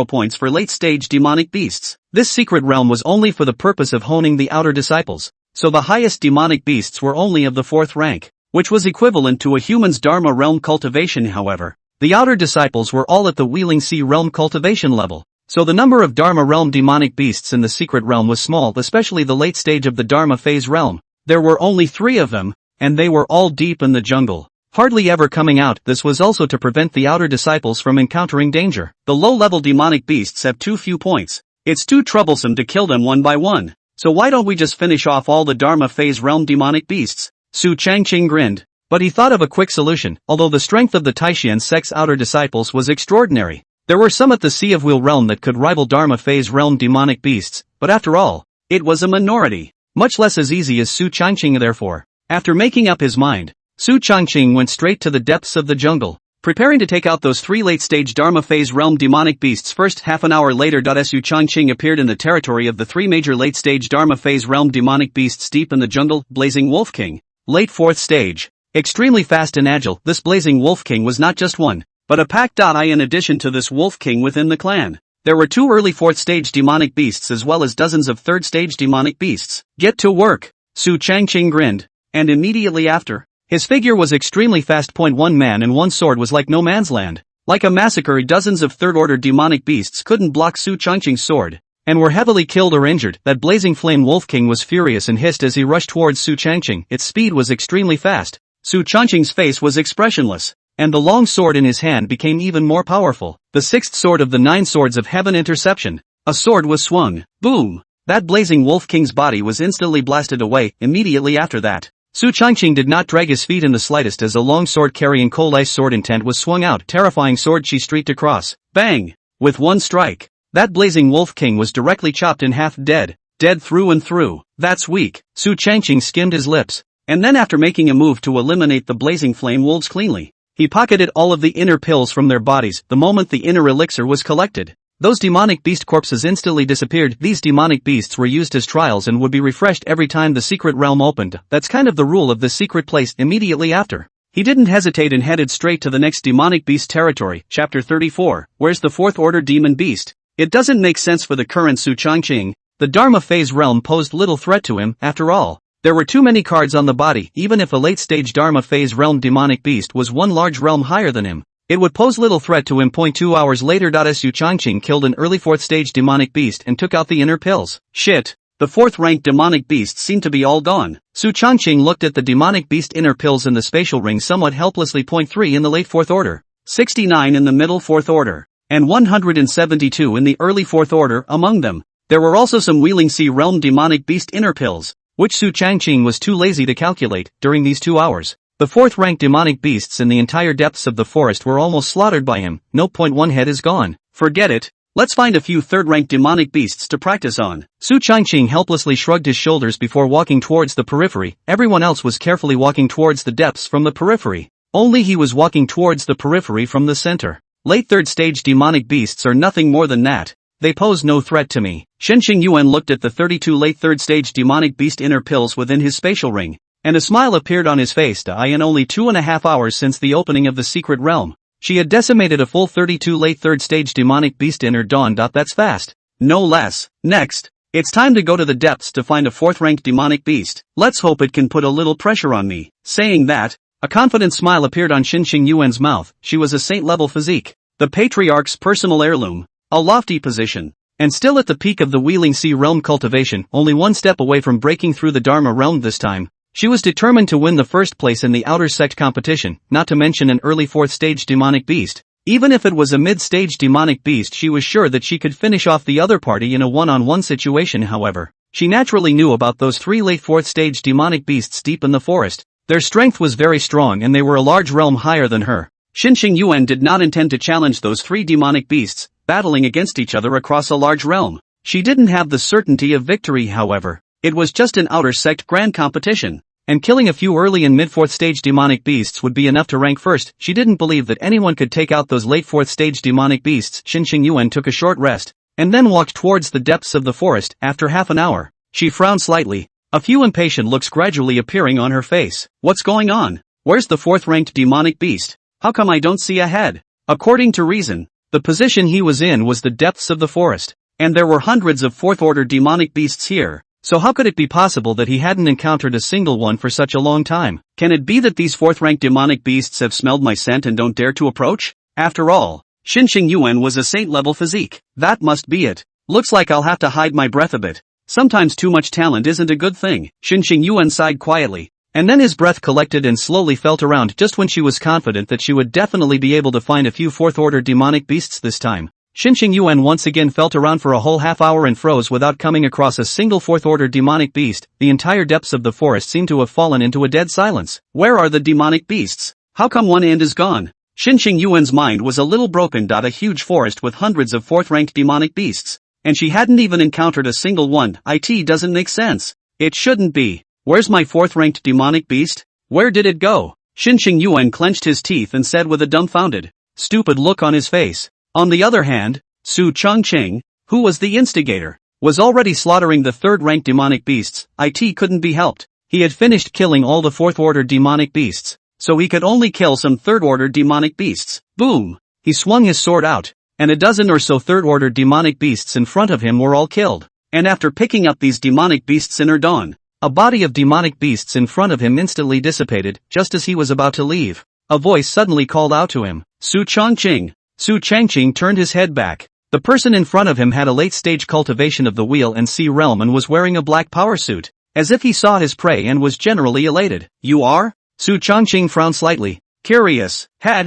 points for late-stage demonic beasts. This secret realm was only for the purpose of honing the outer disciples, so the highest demonic beasts were only of the 4th rank, which was equivalent to a human's Dharma realm cultivation. However, the outer disciples were all at the Wheeling Sea realm cultivation level, so the number of Dharma realm demonic beasts in the secret realm was small, especially the late stage of the Dharma phase realm. There were only 3 of them, and they were all deep in the jungle, hardly ever coming out. This was also to prevent the outer disciples from encountering danger. The low-level demonic beasts have too few points. It's too troublesome to kill them one by one, so why don't we just finish off all the Dharma phase realm demonic beasts? Su Changqing grinned, but he thought of a quick solution. Although the strength of the Taishan sect's outer disciples was extraordinary, there were some at the Sea of Wheel realm that could rival Dharma phase realm demonic beasts, but after all, it was a minority, much less as easy as Su Changqing. Therefore, after making up his mind, Su Changqing went straight to the depths of the jungle, preparing to take out those 3 late-stage Dharma phase realm demonic beasts first. Half an hour later, Su Changqing appeared in the territory of the 3 major late-stage Dharma phase realm demonic beasts deep in the jungle. Blazing Wolf King, late 4th stage, extremely fast and agile. This Blazing Wolf King was not just one, but a pack. In addition to this Wolf King within the clan, there were 2 early 4th stage demonic beasts as well as dozens of 3rd stage demonic beasts. Get to work, Su Changqing grinned, and immediately after, his figure was extremely fast. 1 man and 1 sword was like no man's land. Like a massacre, dozens of 3rd-order demonic beasts couldn't block Su Changqing's sword, and were heavily killed or injured. That blazing flame Wolf King was furious and hissed as he rushed towards Su Changqing. Its speed was extremely fast. Su Changqing's face was expressionless, and the long sword in his hand became even more powerful. The 6th sword of the 9 swords of heaven, interception. A sword was swung. Boom! That blazing Wolf King's body was instantly blasted away. Immediately after that, Su Changqing did not drag his feet in the slightest as a long sword carrying cold ice sword intent was swung out. Terrifying sword she streaked across. Bang! With 1 strike, that blazing Wolf King was directly chopped in half. Dead through and through. That's weak. Su Changqing skimmed his lips, and then after making a move to eliminate the blazing flame wolves cleanly, he pocketed all of the inner pills from their bodies. The moment the inner elixir was collected, those demonic beast corpses instantly disappeared. These demonic beasts were used as trials and would be refreshed every time the secret realm opened. That's kind of the rule of the secret place. Immediately after, he didn't hesitate and headed straight to the next demonic beast territory. Chapter 34, Where's the 4th order demon beast? It doesn't make sense for the current Su Changqing. The Dharma phase realm posed little threat to him. After all, there were too many cards on the body. Even if a late-stage Dharma phase realm demonic beast was 1 large realm higher than him, it would pose little threat to him. 2 hours later, Su Changqing killed an early 4th stage demonic beast and took out the inner pills. Shit! The 4th ranked demonic beasts seemed to be all gone. Su Changqing looked at the demonic beast inner pills in the spatial ring somewhat helplessly. 3 in the late 4th order. 69 in the middle 4th order, and 172 in the early 4th order. Among them, there were also some Wheeling Sea Realm demonic beast inner pills, which Su Changqing was too lazy to calculate. During these 2 hours, the 4th rank demonic beasts in the entire depths of the forest were almost slaughtered by him. No point, one head is gone. Forget it. Let's find a few 3rd rank demonic beasts to practice on. Su Changqing helplessly shrugged his shoulders before walking towards the periphery. Everyone else was carefully walking towards the depths from the periphery. Only he was walking towards the periphery from the center. Late 3rd stage demonic beasts are nothing more than that. They pose no threat to me. Shenxing Yuan looked at the 32 late 3rd stage demonic beast inner pills within his spatial ring, and a smile appeared on his face. In only 2.5 hours since the opening of the secret realm, she had decimated a full 32 late 3rd stage demonic beast inner dawn. That's fast. No less. Next, it's time to go to the depths to find a 4th ranked demonic beast. Let's hope it can put a little pressure on me. Saying that, a confident smile appeared on Shenxing Yuan's mouth. She was a saint-level physique, the patriarch's personal heirloom, a lofty position, and still at the peak of the Wheeling Sea Realm cultivation, only one step away from breaking through the Dharma realm this time. She was determined to win the first place in the outer sect competition, not to mention an early 4th stage demonic beast. Even if it was a mid-stage demonic beast, she was sure that she could finish off the other party in a one-on-one situation. However, she naturally knew about those 3 late 4th stage demonic beasts deep in the forest. Their strength was very strong and they were a large realm higher than her. Shenxing Yuan did not intend to challenge those 3 demonic beasts, battling against each other across a large realm. She didn't have the certainty of victory, however. It was just an outer sect grand competition, and killing a few early and mid-4th stage demonic beasts would be enough to rank first. She didn't believe that anyone could take out those late 4th stage demonic beasts. Shenxing Yuan took a short rest, and then walked towards the depths of the forest. After half an hour, she frowned slightly, a few impatient looks gradually appearing on her face. What's going on? Where's the 4th ranked demonic beast? How come I don't see a head? According to reason, the position he was in was the depths of the forest, and there were hundreds of 4th order demonic beasts here. So how could it be possible that he hadn't encountered a single one for such a long time? Can it be that these 4th rank demonic beasts have smelled my scent and don't dare to approach? After all, Shenxing Yuan was a saint-level physique. That must be it. Looks like I'll have to hide my breath a bit. Sometimes too much talent isn't a good thing. Shenxing Yuan sighed quietly, and then his breath collected and slowly felt around. Just when she was confident that she would definitely be able to find a few 4th order demonic beasts this time, Shenxing Yuan once again felt around for a whole half hour and froze without coming across a single 4th order demonic beast. The entire depths of the forest seemed to have fallen into a dead silence. Where are the demonic beasts? How come one end is gone? Shenxing Yuan's mind was a little broken. A huge forest with hundreds of 4th ranked demonic beasts, and she hadn't even encountered a single one. It doesn't make sense. It shouldn't be. Where's my 4th ranked demonic beast? Where did it go? Shenxing Yuan clenched his teeth and said with a dumbfounded, stupid look on his face. On the other hand, Su Changqing, who was the instigator, was already slaughtering the 3rd ranked demonic beasts. It couldn't be helped. He had finished killing all the 4th order demonic beasts, so he could only kill some 3rd order demonic beasts. Boom! He swung his sword out, and a dozen or so 3rd order demonic beasts in front of him were all killed. And after picking up these demonic beasts in her dawn, a body of demonic beasts in front of him instantly dissipated. Just as he was about to leave, a voice suddenly called out to him, Su Changqing. Su Changqing turned his head back. The person in front of him had a late-stage cultivation of the Wheel and Sea realm and was wearing a black power suit, as if he saw his prey and was generally elated. You are? Su Changqing frowned slightly. Curious. Had.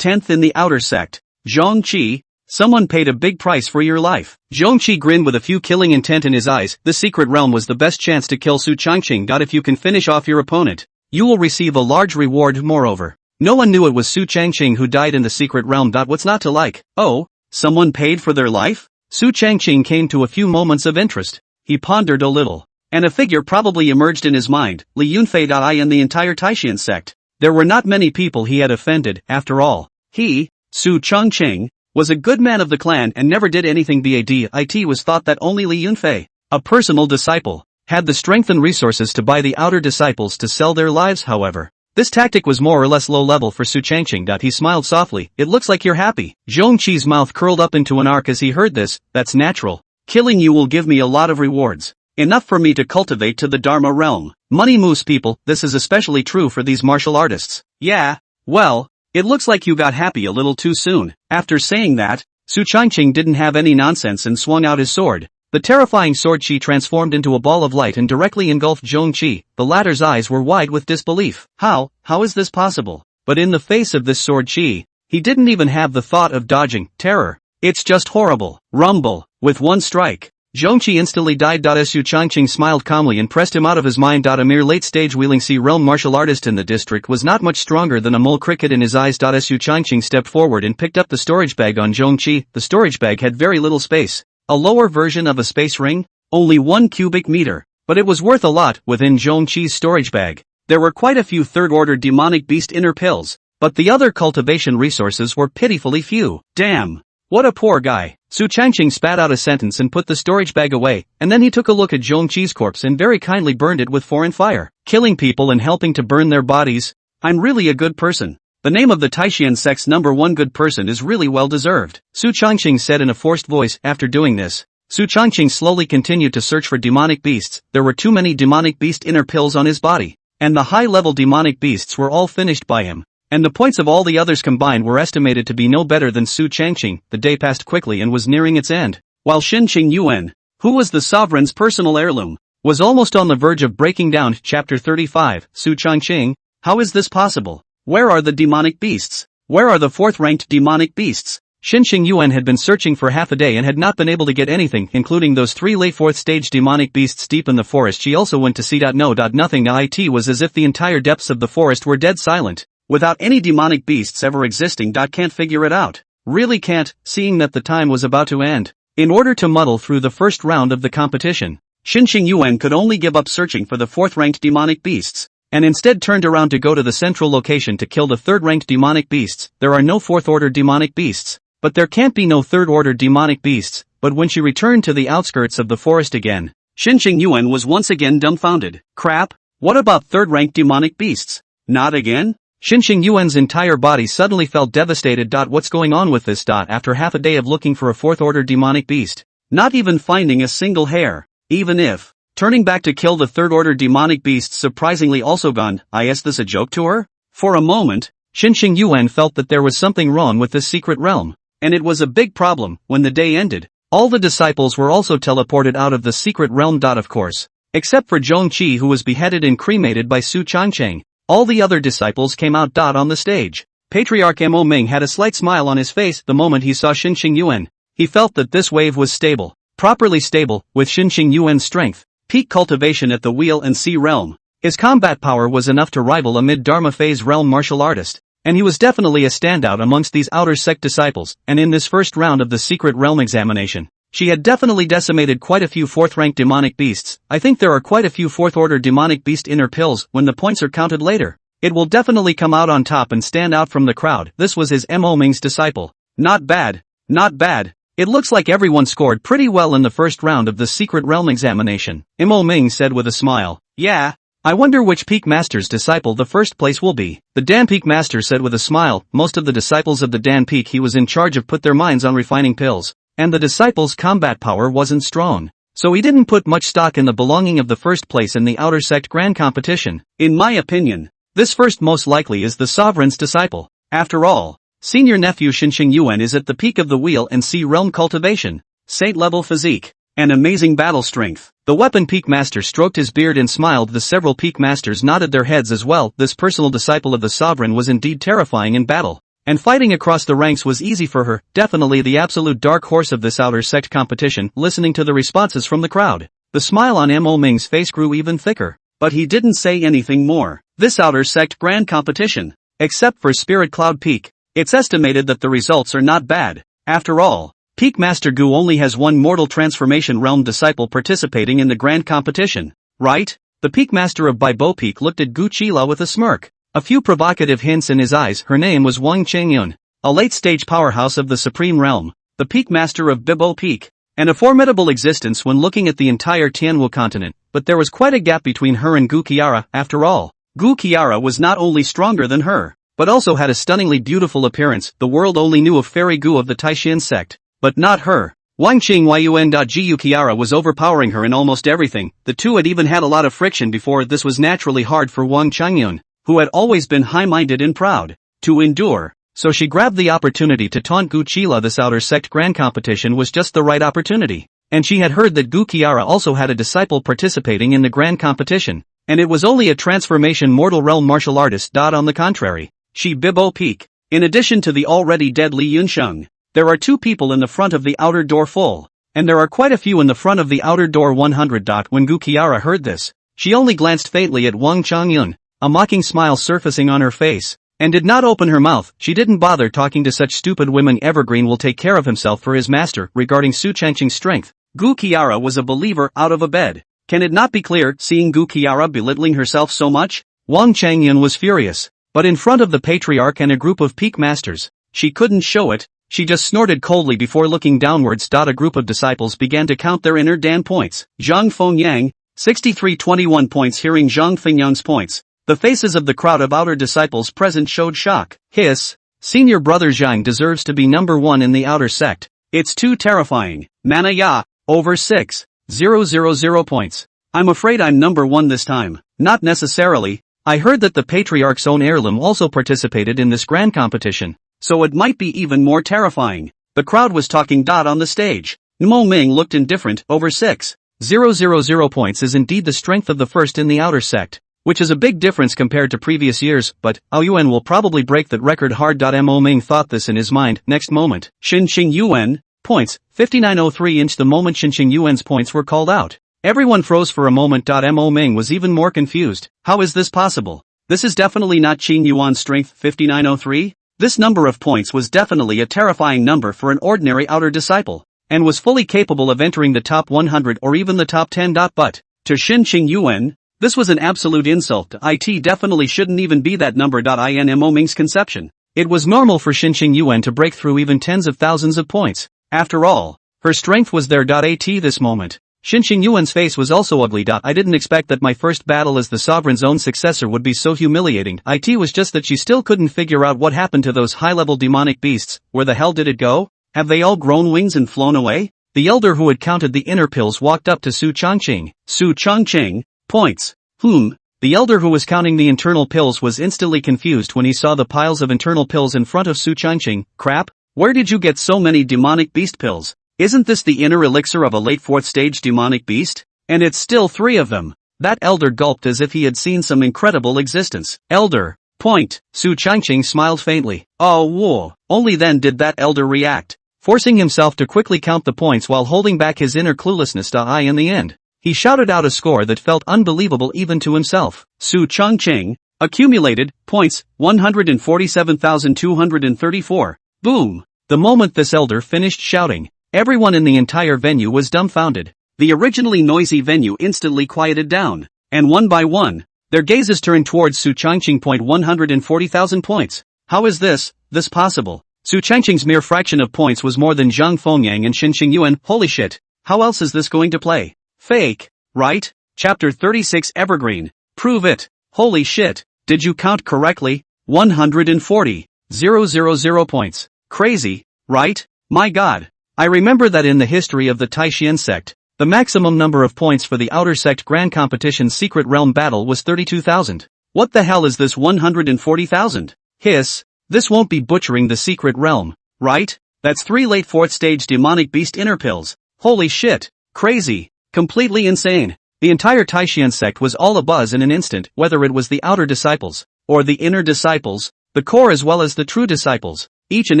10th in the outer sect. Zhongqi. Someone paid a big price for your life. Zhongqi grinned with a few killing intent in his eyes. The secret realm was the best chance to kill Su Changqing. If you can finish off your opponent, you will receive a large reward. Moreover, no one knew it was Su Changqing who died in the secret realm. What's not to like? Oh, someone paid for their life? Su Changqing came to a few moments of interest. He pondered a little, and a figure probably emerged in his mind. Li Yunfei. And the entire Taishan sect. There were not many people he had offended. After all, he, Su Changqing, was a good man of the clan and never did anything bad. It was thought that only Li Yunfei, a personal disciple, had the strength and resources to buy the outer disciples to sell their lives. However, this tactic was more or less low level for Su Changqing. He smiled softly. It looks like you're happy. Zhongqi's mouth curled up into an arc as he heard this. That's natural. Killing you will give me a lot of rewards. Enough for me to cultivate to the Dharma realm. Money moves people. This is especially true for these martial artists. Yeah, well, it looks like you got happy a little too soon. After saying that, Su Changqing didn't have any nonsense and swung out his sword. The terrifying sword chi transformed into a ball of light and directly engulfed Zhongqi. The latter's eyes were wide with disbelief. How is this possible? But in the face of this sword chi, He didn't even have the thought of dodging. Terror. It's just horrible. Rumble. With one strike, Zhongqi instantly died. Su Changqing smiled calmly and pressed him out of his mind. A mere late-stage wheeling C-realm martial artist in the district was not much stronger than a mole cricket in his eyes. Su Changqing stepped forward and picked up the storage bag on Zhongqi. The storage bag had very little space. A lower version of a space ring? Only 1 cubic meter. But it was worth a lot. Within Zhongqi's storage bag, there were quite a few third-order demonic beast inner pills, but the other cultivation resources were pitifully few. Damn. What a poor guy. Su Changqing spat out a sentence and put the storage bag away, and then he took a look at Zhongqi's corpse and very kindly burned it with foreign fire. Killing people and helping to burn their bodies? I'm really a good person. The name of the Taishan sect's #1 good person is really well deserved, Su Changqing said in a forced voice. After doing this, Su Changqing slowly continued to search for demonic beasts. There were too many demonic beast inner pills on his body, and the high-level demonic beasts were all finished by him. And the points of all the others combined were estimated to be no better than Su Changqing. The day passed quickly and was nearing its end, while Xinqing Yuan, who was the sovereign's personal heirloom, was almost on the verge of breaking down. Chapter 35, Su Changqing, how is this possible? Where are the demonic beasts? Where are the 4th-ranked demonic beasts? Xinqing Yuan had been searching for half a day and had not been able to get anything, including those 3 late 4th-stage demonic beasts deep in the forest. She also went to see. No. Nothing. It was as if the entire depths of the forest were dead silent, without any demonic beasts ever existing. Can't figure it out. Really can't, seeing that the time was about to end. In order to muddle through the first round of the competition, Xinqing Yuan could only give up searching for the 4th-ranked demonic beasts, and instead turned around to go to the central location to kill the 3rd-ranked demonic beasts. There are no 4th-order demonic beasts, but there can't be no 3rd-order demonic beasts. But when she returned to the outskirts of the forest again, Xinqing Yuan was once again dumbfounded. Crap, what about 3rd-ranked demonic beasts? Not again? Xinqing Yuan's entire body suddenly felt devastated. What's going on with this? After half a day of looking for a 4th-order demonic beast, not even finding a single hair, even if turning back to kill the 3rd-order demonic beasts surprisingly also gone. Is this a joke to her? For a moment, Xinqing Yuan felt that there was something wrong with this secret realm, and it was a big problem. When the day ended, all the disciples were also teleported out of the secret realm. Of course, except for Zhongqi, who was beheaded and cremated by Su Changqing. All the other disciples came out. On the stage, Patriarch Mo Ming had a slight smile on his face the moment he saw Xinqing Yuan. He felt that this wave was stable, properly stable. With Xinqing Yuan's strength, peak cultivation at the Wheel and Sea realm, his combat power was enough to rival a mid-Dharma phase realm martial artist, and he was definitely a standout amongst these outer sect disciples. And in this first round of the secret realm examination, she had definitely decimated quite a few 4th-ranked demonic beasts. I think there are quite a few 4th-order demonic beast inner pills. When the points are counted later, it will definitely come out on top and stand out from the crowd. This was his Mo Ming's disciple. Not bad. Not bad. It looks like everyone scored pretty well in the first round of the secret realm examination, Mo Ming said with a smile. Yeah. I wonder which Peak Master's disciple the first place will be. The Dan Peak Master said with a smile. Most of the disciples of the Dan Peak he was in charge of put their minds on refining pills, and the disciples' combat power wasn't strong, so he didn't put much stock in the belonging of the first place in the outer sect grand competition. In my opinion, this first most likely is the sovereign's disciple. After all, senior nephew Xinqing Yuan is at the peak of the Wheel and Sea realm cultivation, saint-level physique, and amazing battle strength. The weapon Peak Master stroked his beard and smiled. The several Peak Masters nodded their heads as well. This personal disciple of the sovereign was indeed terrifying in battle, and fighting across the ranks was easy for her. Definitely the absolute dark horse of this outer sect competition. Listening to the responses from the crowd, the smile on Mo Ming's face grew even thicker, but he didn't say anything more. This outer sect grand competition, except for Spirit Cloud Peak, it's estimated that the results are not bad. After all, Peak Master Gu only has one mortal transformation realm disciple participating in the grand competition, right? The Peak Master of Baibo Peak looked at Gu Qila with a smirk, a few provocative hints in his eyes. Her name was Wang Qingyun, a late-stage powerhouse of the Supreme Realm, the Peak Master of Bibo Peak, and a formidable existence when looking at the entire Tianwu continent. But there was quite a gap between her and Gu Qiara. After all, Gu Qiara was not only stronger than her, but also had a stunningly beautiful appearance. The world only knew of Fairy Gu of the Taishan sect, but not her. Wang Qingyun. Gu Qiara was overpowering her in almost everything. The two had even had a lot of friction before. This was naturally hard for Wang Qingyun, who had always been high-minded and proud, to endure, so she grabbed the opportunity to taunt Gu Qila. This outer sect grand competition was just the right opportunity, and she had heard that Gu Qiara also had a disciple participating in the grand competition, and it was only a transformation mortal realm martial artist. On the contrary, she Bibo Peak, In addition to the already dead Li Yunsheng, there are 2 people in the front of the outer door full, and there are quite a few in the front of the outer door 100. When Gu Qiara heard this, she only glanced faintly at Wang Changyun, a mocking smile surfacing on her face, and did not open her mouth. She didn't bother talking to such stupid women. Evergreen will take care of himself for his master. Regarding Su Changqing's strength, Gu Qiara was a believer out of a bed. Can it not be clear, seeing Gu Qiara belittling herself so much? Wang Changyun was furious, but in front of the patriarch and a group of peak masters, she couldn't show it. She just snorted coldly before looking downwards. A group of disciples began to count their inner Dan points. Zhang Fengyang, 6321 points. Hearing Zhang Fengyang's points, the faces of the crowd of outer disciples present showed shock. Hiss, senior brother Zhang deserves to be number 1 in the outer sect. It's too terrifying. Mana ya, over 6,000 points. I'm afraid I'm number 1 this time. Not necessarily. I heard that the patriarch's own heirloom also participated in this grand competition, so it might be even more terrifying. The crowd was talking. On the stage, Mo Ming looked indifferent. Over 6,000 points is indeed the strength of the first in the outer sect, which is a big difference compared to previous years, but Aoyuan will probably break that record hard. Mo Ming thought this in his mind. Next moment, Xinqing Yuan, points, 5903 inch. The moment Xinqing Yuan's points were called out, everyone froze for a moment. Mo Ming was even more confused. How is this possible? This is definitely not Qing Yuan's strength. 5903? This number of points was definitely a terrifying number for an ordinary outer disciple, and was fully capable of entering the top 100 or even the top 10. But, to Xinqing Yuan, this was an absolute insult. It definitely shouldn't even be that number. In Mo Ming's conception, it was normal for Xinqing Yuan to break through even tens of thousands of points. After all, her strength was there. At this moment, Xinqing Yuan's face was also ugly. I didn't expect that my first battle as the sovereign's own successor would be so humiliating. It was just that she still couldn't figure out what happened to those high-level demonic beasts. Where the hell did it go? Have they all grown wings and flown away? The elder who had counted the inner pills walked up to Su Changqing. Su Changqing, points. The elder who was counting the internal pills was instantly confused when he saw the piles of internal pills in front of Su Changqing. Crap? Where did you get so many demonic beast pills? Isn't this the inner elixir of a late 4th stage demonic beast? And it's still 3 of them. That elder gulped as if he had seen some incredible existence. Elder, point. Su Changqing smiled faintly. Oh, whoa. Only then did that elder react, forcing himself to quickly count the points while holding back his inner cluelessness. In the end, he shouted out a score that felt unbelievable even to himself. Su Changqing, accumulated, points, 147,234. Boom. The moment this elder finished shouting, everyone in the entire venue was dumbfounded. The originally noisy venue instantly quieted down, and one by one, their gazes turned towards Su Changqing. 140,000 points. How is this possible? Su Changqing's mere fraction of points was more than Zhang Fengyang and Xinqing Yuan. Holy shit. How else is this going to play? Fake, right? Chapter 36 Evergreen. Prove it. Holy shit. Did you count correctly? 140,000 points. Crazy, right? My god. I remember that in the history of the Taishan sect, the maximum number of points for the outer sect grand competition's secret realm battle was 32,000. What the hell is this 140,000? Hiss, this won't be butchering the secret realm, right? That's 3 late 4th stage demonic beast inner pills. Holy shit. Crazy. Completely insane. The entire Taishan sect was all abuzz in an instant, whether it was the outer disciples, or the inner disciples, the core as well as the true disciples. Each and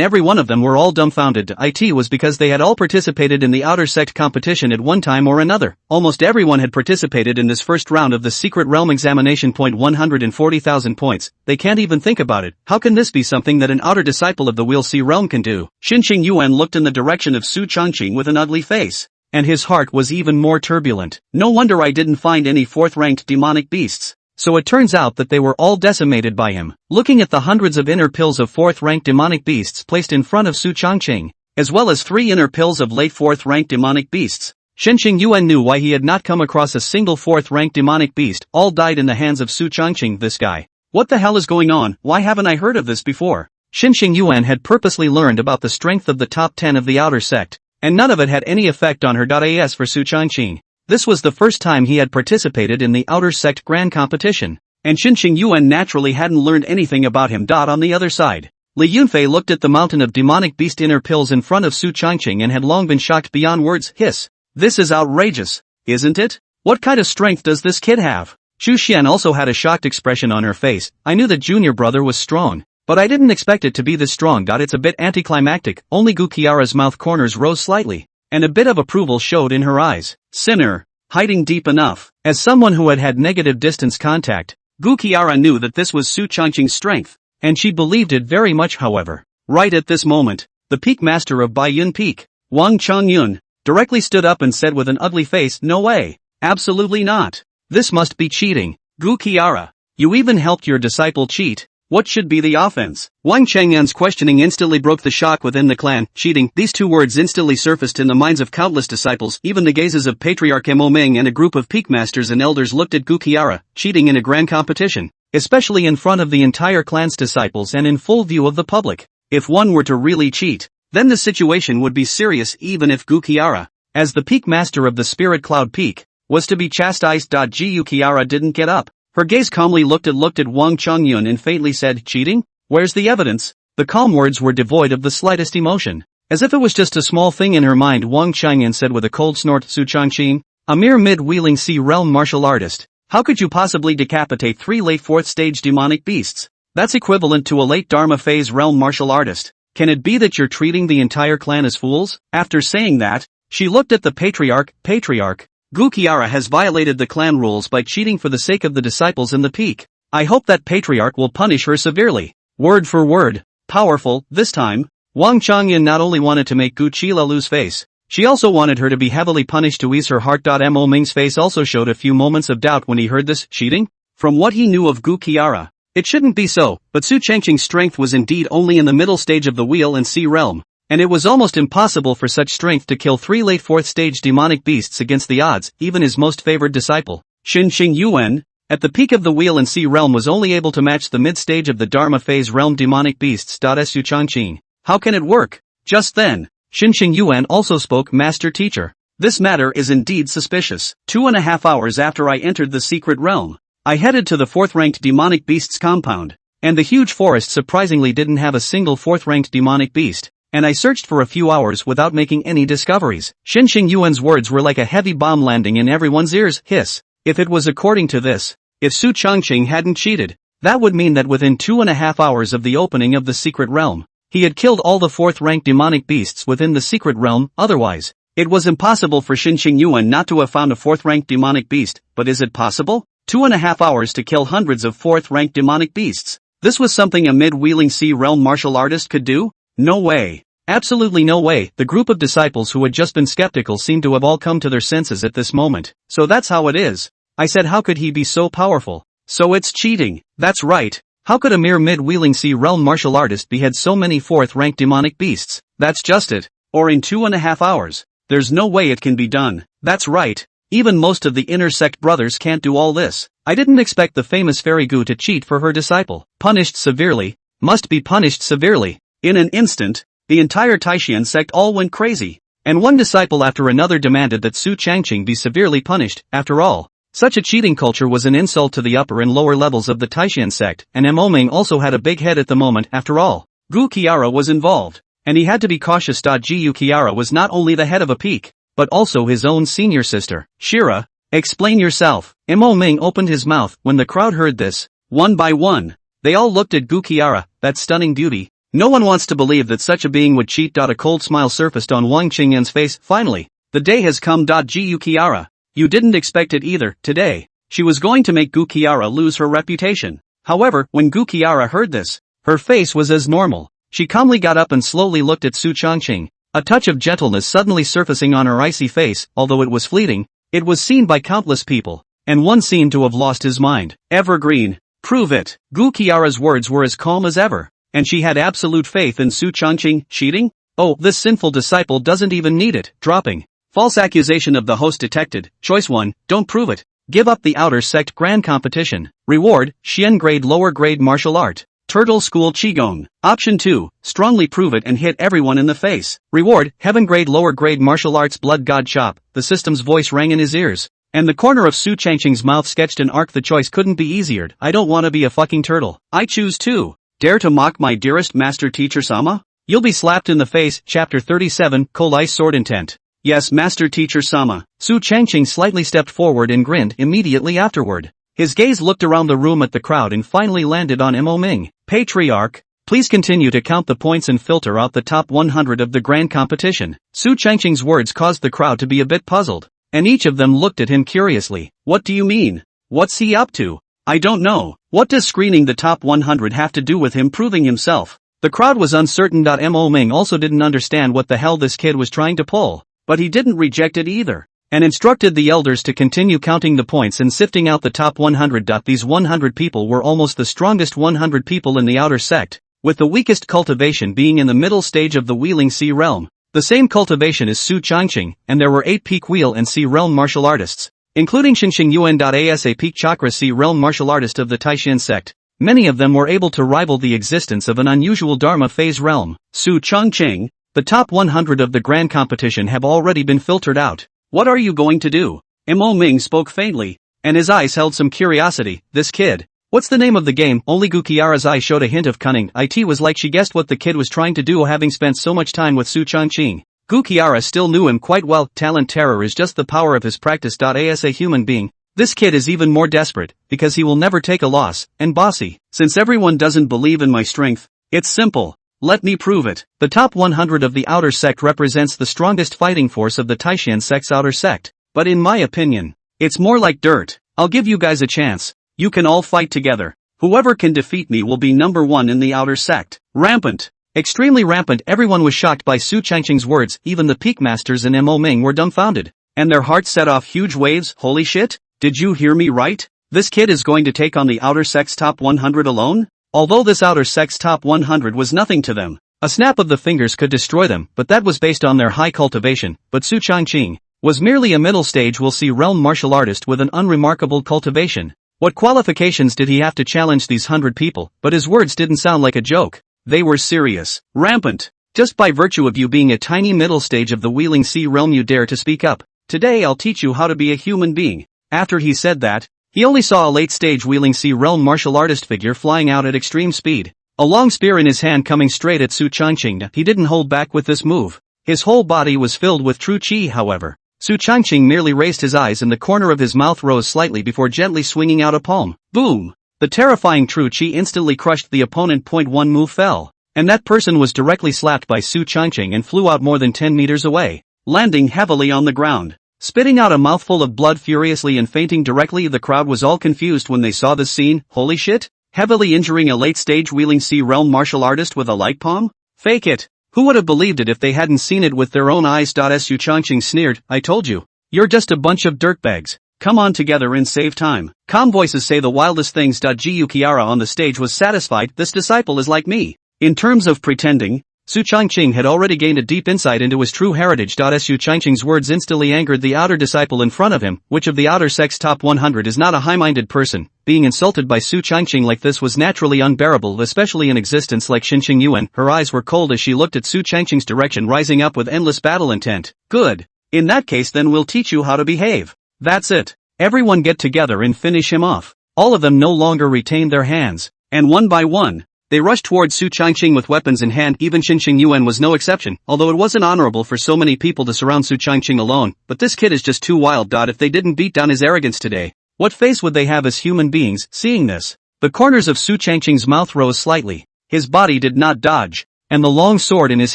every one of them were all dumbfounded. It was because they had all participated in the outer sect competition at one time or another. Almost everyone had participated in this first round of the secret realm examination. 140,000 points. They can't even think about it. How can this be something that an outer disciple of the Will See realm can do? Xinqing Yuan looked in the direction of Su Changqing with an ugly face, and his heart was even more turbulent. No wonder I didn't find any 4th-ranked demonic beasts. So it turns out that they were all decimated by him. Looking at the hundreds of inner pills of 4th-ranked demonic beasts placed in front of Su Changqing, as well as 3 inner pills of late 4th-ranked demonic beasts, Xinqing Yuan knew why he had not come across a single 4th-ranked demonic beast. All died in the hands of Su Changqing. This guy. What the hell is going on? Why haven't I heard of this before? Xinqing Yuan had purposely learned about the strength of the top 10 of the outer sect, and none of it had any effect on her. As for Su Changqing, this was the first time he had participated in the outer sect grand competition, and Xinqing Yuan naturally hadn't learned anything about him. On the other side, Li Yunfei looked at the mountain of demonic beast inner pills in front of Su Changqing and had long been shocked beyond words. Hiss. This is outrageous, isn't it? What kind of strength does this kid have? Xu Xian also had a shocked expression on her face. I knew that junior brother was strong, But I didn't expect it to be this strong. It's a bit anticlimactic. Only Gu Kiara's mouth corners rose slightly, and a bit of approval showed in her eyes. Sinner, hiding deep enough. As someone who had had negative distance contact, Gu Kiara knew that this was Su Changqing's strength, and she believed it very much. However, right at this moment, the peak master of Baiyun Peak, Wang Chongyun, directly stood up and said with an ugly face, "No way. Absolutely not. This must be cheating. Gu Kiara, you even helped your disciple cheat. What should be the offense?" Wang Changyan's questioning instantly broke the shock within the clan. Cheating, these two words instantly surfaced in the minds of countless disciples. Even the gazes of Patriarch Mo Ming and a group of peak masters and elders looked at Gu Kiara, cheating in a grand competition, especially in front of the entire clan's disciples and in full view of the public. If one were to really cheat, then the situation would be serious. Even if Gu Kiara, as the peak master of the Spirit Cloud Peak, was to be chastised. Gu Kiara didn't get up. Her gaze calmly looked at Wang Chongyun and faintly said, "Cheating? Where's the evidence?" The calm words were devoid of the slightest emotion. As if it was just a small thing in her mind, Wang Chongyun said with a cold snort, "Su Changqing, a mere mid-wheeling sea-realm martial artist. How could you possibly decapitate 3 late 4th stage demonic beasts? That's equivalent to a late Dharma phase realm martial artist. Can it be that you're treating the entire clan as fools?" After saying that, she looked at the Patriarch. "Patriarch, Gu Kiara has violated the clan rules by cheating for the sake of the disciples in the peak. I hope that Patriarch will punish her severely." Word for word. Powerful. This time, Wang Chongyun not only wanted to make Gu Qila lose face, she also wanted her to be heavily punished to ease her heart. Mo Ming's face also showed a few moments of doubt when he heard this. Cheating? From what he knew of Gu Kiara, it shouldn't be so, but Su Changqing's strength was indeed only in the middle stage of the wheel and sea realm, and it was almost impossible for such strength to kill 3 late 4th stage demonic beasts against the odds. Even his most favored disciple, Xinxing Yuan, at the peak of the wheel and sea realm was only able to match the mid-stage of the Dharma phase realm demonic beasts. Su Changqing, how can it work? Just then, Xinxing Yuan also spoke. "Master Teacher, this matter is indeed suspicious. 2.5 hours after I entered the secret realm, I headed to the 4th-ranked demonic beasts compound, and the huge forest surprisingly didn't have a single 4th-ranked demonic beast. And I searched for a few hours without making any discoveries." Xinxing Yuan's words were like a heavy bomb landing in everyone's ears. Hiss. If it was according to this, if Su Changqing hadn't cheated, that would mean that within 2.5 hours of the opening of the secret realm, he had killed all the 4th-ranked demonic beasts within the secret realm. Otherwise, it was impossible for Xinxing Yuan not to have found a 4th-ranked demonic beast. But is it possible? 2.5 hours to kill hundreds of 4th-ranked demonic beasts. This was something a mid-wheeling sea realm martial artist could do? No way. Absolutely no way. The group of disciples who had just been skeptical seemed to have all come to their senses at this moment. So that's how it is. I said, how could he be so powerful? So it's cheating. That's right. How could a mere mid-wheeling sea realm martial artist behead so many 4th-ranked demonic beasts? That's just it. Or in 2.5 hours. There's no way it can be done. That's right. Even most of the inner sect brothers can't do all this. I didn't expect the famous fairy Gu to cheat for her disciple. Punished severely. Must be punished severely. In an instant, the entire Taishan sect all went crazy, and one disciple after another demanded that Su Changqing be severely punished. After all, such a cheating culture was an insult to the upper and lower levels of the Taishan sect, and Mo Ming also had a big head at the moment. After all, Gu Kiara was involved, and he had to be cautious. Gu Kiara was not only the head of a peak, but also his own senior sister. Shira, explain yourself. Mo Ming opened his mouth. When the crowd heard this, one by one, they all looked at Gu Kiara, that stunning beauty. No one wants to believe that such a being would cheat. A cold smile surfaced on Wang Qingyan's face. Finally, the day has come. Gu Kiara, you didn't expect it either. Today, she was going to make Gu Kiara lose her reputation. However, when Gu Kiara heard this, her face was as normal. She calmly got up and slowly looked at Su Changqing, a touch of gentleness suddenly surfacing on her icy face. Although it was fleeting, it was seen by countless people, and one seemed to have lost his mind. Evergreen, prove it. Gu Kiara's words were as calm as ever, and she had absolute faith in Su Changqing. Cheating? Oh, this sinful disciple doesn't even need it. Dropping. False accusation of the host detected. Choice 1, don't prove it. Give up the outer sect grand competition. Reward, Xian grade lower grade martial art. Turtle School Qigong. Option 2, strongly prove it and hit everyone in the face. Reward, heaven grade lower grade martial arts blood god chop. The system's voice rang in his ears, and the corner of Su Changqing's mouth sketched an arc. The choice couldn't be easier. I don't want to be a fucking turtle. I choose 2. Dare to mock my dearest master teacher Sama? You'll be slapped in the face. Chapter 37, Kolai's sword intent. Yes, master teacher Sama. Su Changqing slightly stepped forward and grinned immediately afterward. His gaze looked around the room at the crowd and finally landed on Mo Ming. Patriarch, Please continue to count the points and filter out the top 100 of the grand competition. Su Changqing's words caused the crowd to be a bit puzzled, and each of them looked at him curiously. What do you mean? What's he up to? I don't know. What does screening the top 100 have to do with him proving himself? The crowd was uncertain. Mo Ming also didn't understand what the hell this kid was trying to pull, but he didn't reject it either, and instructed the elders to continue counting the points and sifting out the top 100. These 100 people were almost the strongest 100 people in the outer sect, with the weakest cultivation being in the middle stage of the Wheeling Sea realm. The same cultivation as Su Changqing, and there were 8 peak Wheel and Sea realm martial artists, including Xinxing Yuan as a peak chakra Sea realm martial artist of the Taishan sect. Many of them were able to rival the existence of an unusual Dharma phase realm. Su Changqing, the top 100 of the grand competition have already been filtered out. What are you going to do? Mo Ming spoke faintly, and his eyes held some curiosity. This kid. What's the name of the game? Only Gu Qiara's eye showed a hint of cunning. It was like she guessed what the kid was trying to do, having spent so much time with Su Changqing. Gu Qiara still knew him quite well. Talent terror is just the power of his practice. As a human being, this kid is even more desperate, because he will never take a loss, and bossy. Since everyone doesn't believe in my strength, it's simple. Let me prove it. The top 100 of the outer sect represents the strongest fighting force of the Taishan sect's outer sect, but in my opinion, it's more like dirt. I'll give you guys a chance. You can all fight together. Whoever can defeat me will be number 1 in the outer sect. Rampant. Extremely rampant. Everyone was shocked by Su Changqing's words. Even the peak masters and Mo Ming were dumbfounded, and their hearts set off huge waves. Holy shit, did you hear me right? This kid is going to take on the outer sect's top 100 alone? Although this outer sect's top 100 was nothing to them, a snap of the fingers could destroy them, but that was based on their high cultivation. But Su Changqing was merely a middle stage Will See realm martial artist with an unremarkable cultivation. What qualifications did he have to challenge these 100 people? But his words didn't sound like a joke. They were serious. Rampant. Just by virtue of you being a tiny middle stage of the Wheeling Sea realm you dare to speak up. Today I'll teach you how to be a human being. After he said that, he only saw a late stage Wheeling Sea realm martial artist figure flying out at extreme speed, a long spear in his hand coming straight at Su Changqing. He didn't hold back with this move. His whole body was filled with true chi. However, Su Changqing merely raised his eyes and the corner of his mouth rose slightly before gently swinging out a palm. Boom! The terrifying true chi instantly crushed the opponent. One move fell, and that person was directly slapped by Su Changqing and flew out more than 10 meters away, landing heavily on the ground, spitting out a mouthful of blood furiously and fainting directly. The crowd was all confused when they saw this scene. Holy shit! Heavily injuring a late-stage Wheeling Sea realm martial artist with a light palm? Fake it! Who would have believed it if they hadn't seen it with their own eyes? Su Changqing sneered. I told you. You're just a bunch of dirtbags. Come on together and save time. Calm voices say the wildest things. Gu Qiara on the stage was satisfied. This disciple is like me. In terms of pretending, Su Changqing had already gained a deep insight into his true heritage. Su Changqing's words instantly angered the outer disciple in front of him. Which of the outer sect's top 100 is not a high-minded person? Being insulted by Su Changqing like this was naturally unbearable, especially in existence like Xinxing Yuan. Her eyes were cold as she looked at Su Changqing's direction, rising up with endless battle intent. Good. In that case then we'll teach you how to behave. That's it. Everyone get together and finish him off. All of them no longer retained their hands, and one by one, they rushed towards Su Changqing with weapons in hand. Even Xinxing Yuan was no exception, although it wasn't honorable for so many people to surround Su Changqing alone. But this kid is just too wild. If they didn't beat down his arrogance today, what face would they have as human beings? Seeing this, the corners of Su Changqing's mouth rose slightly. His body did not dodge, and the long sword in his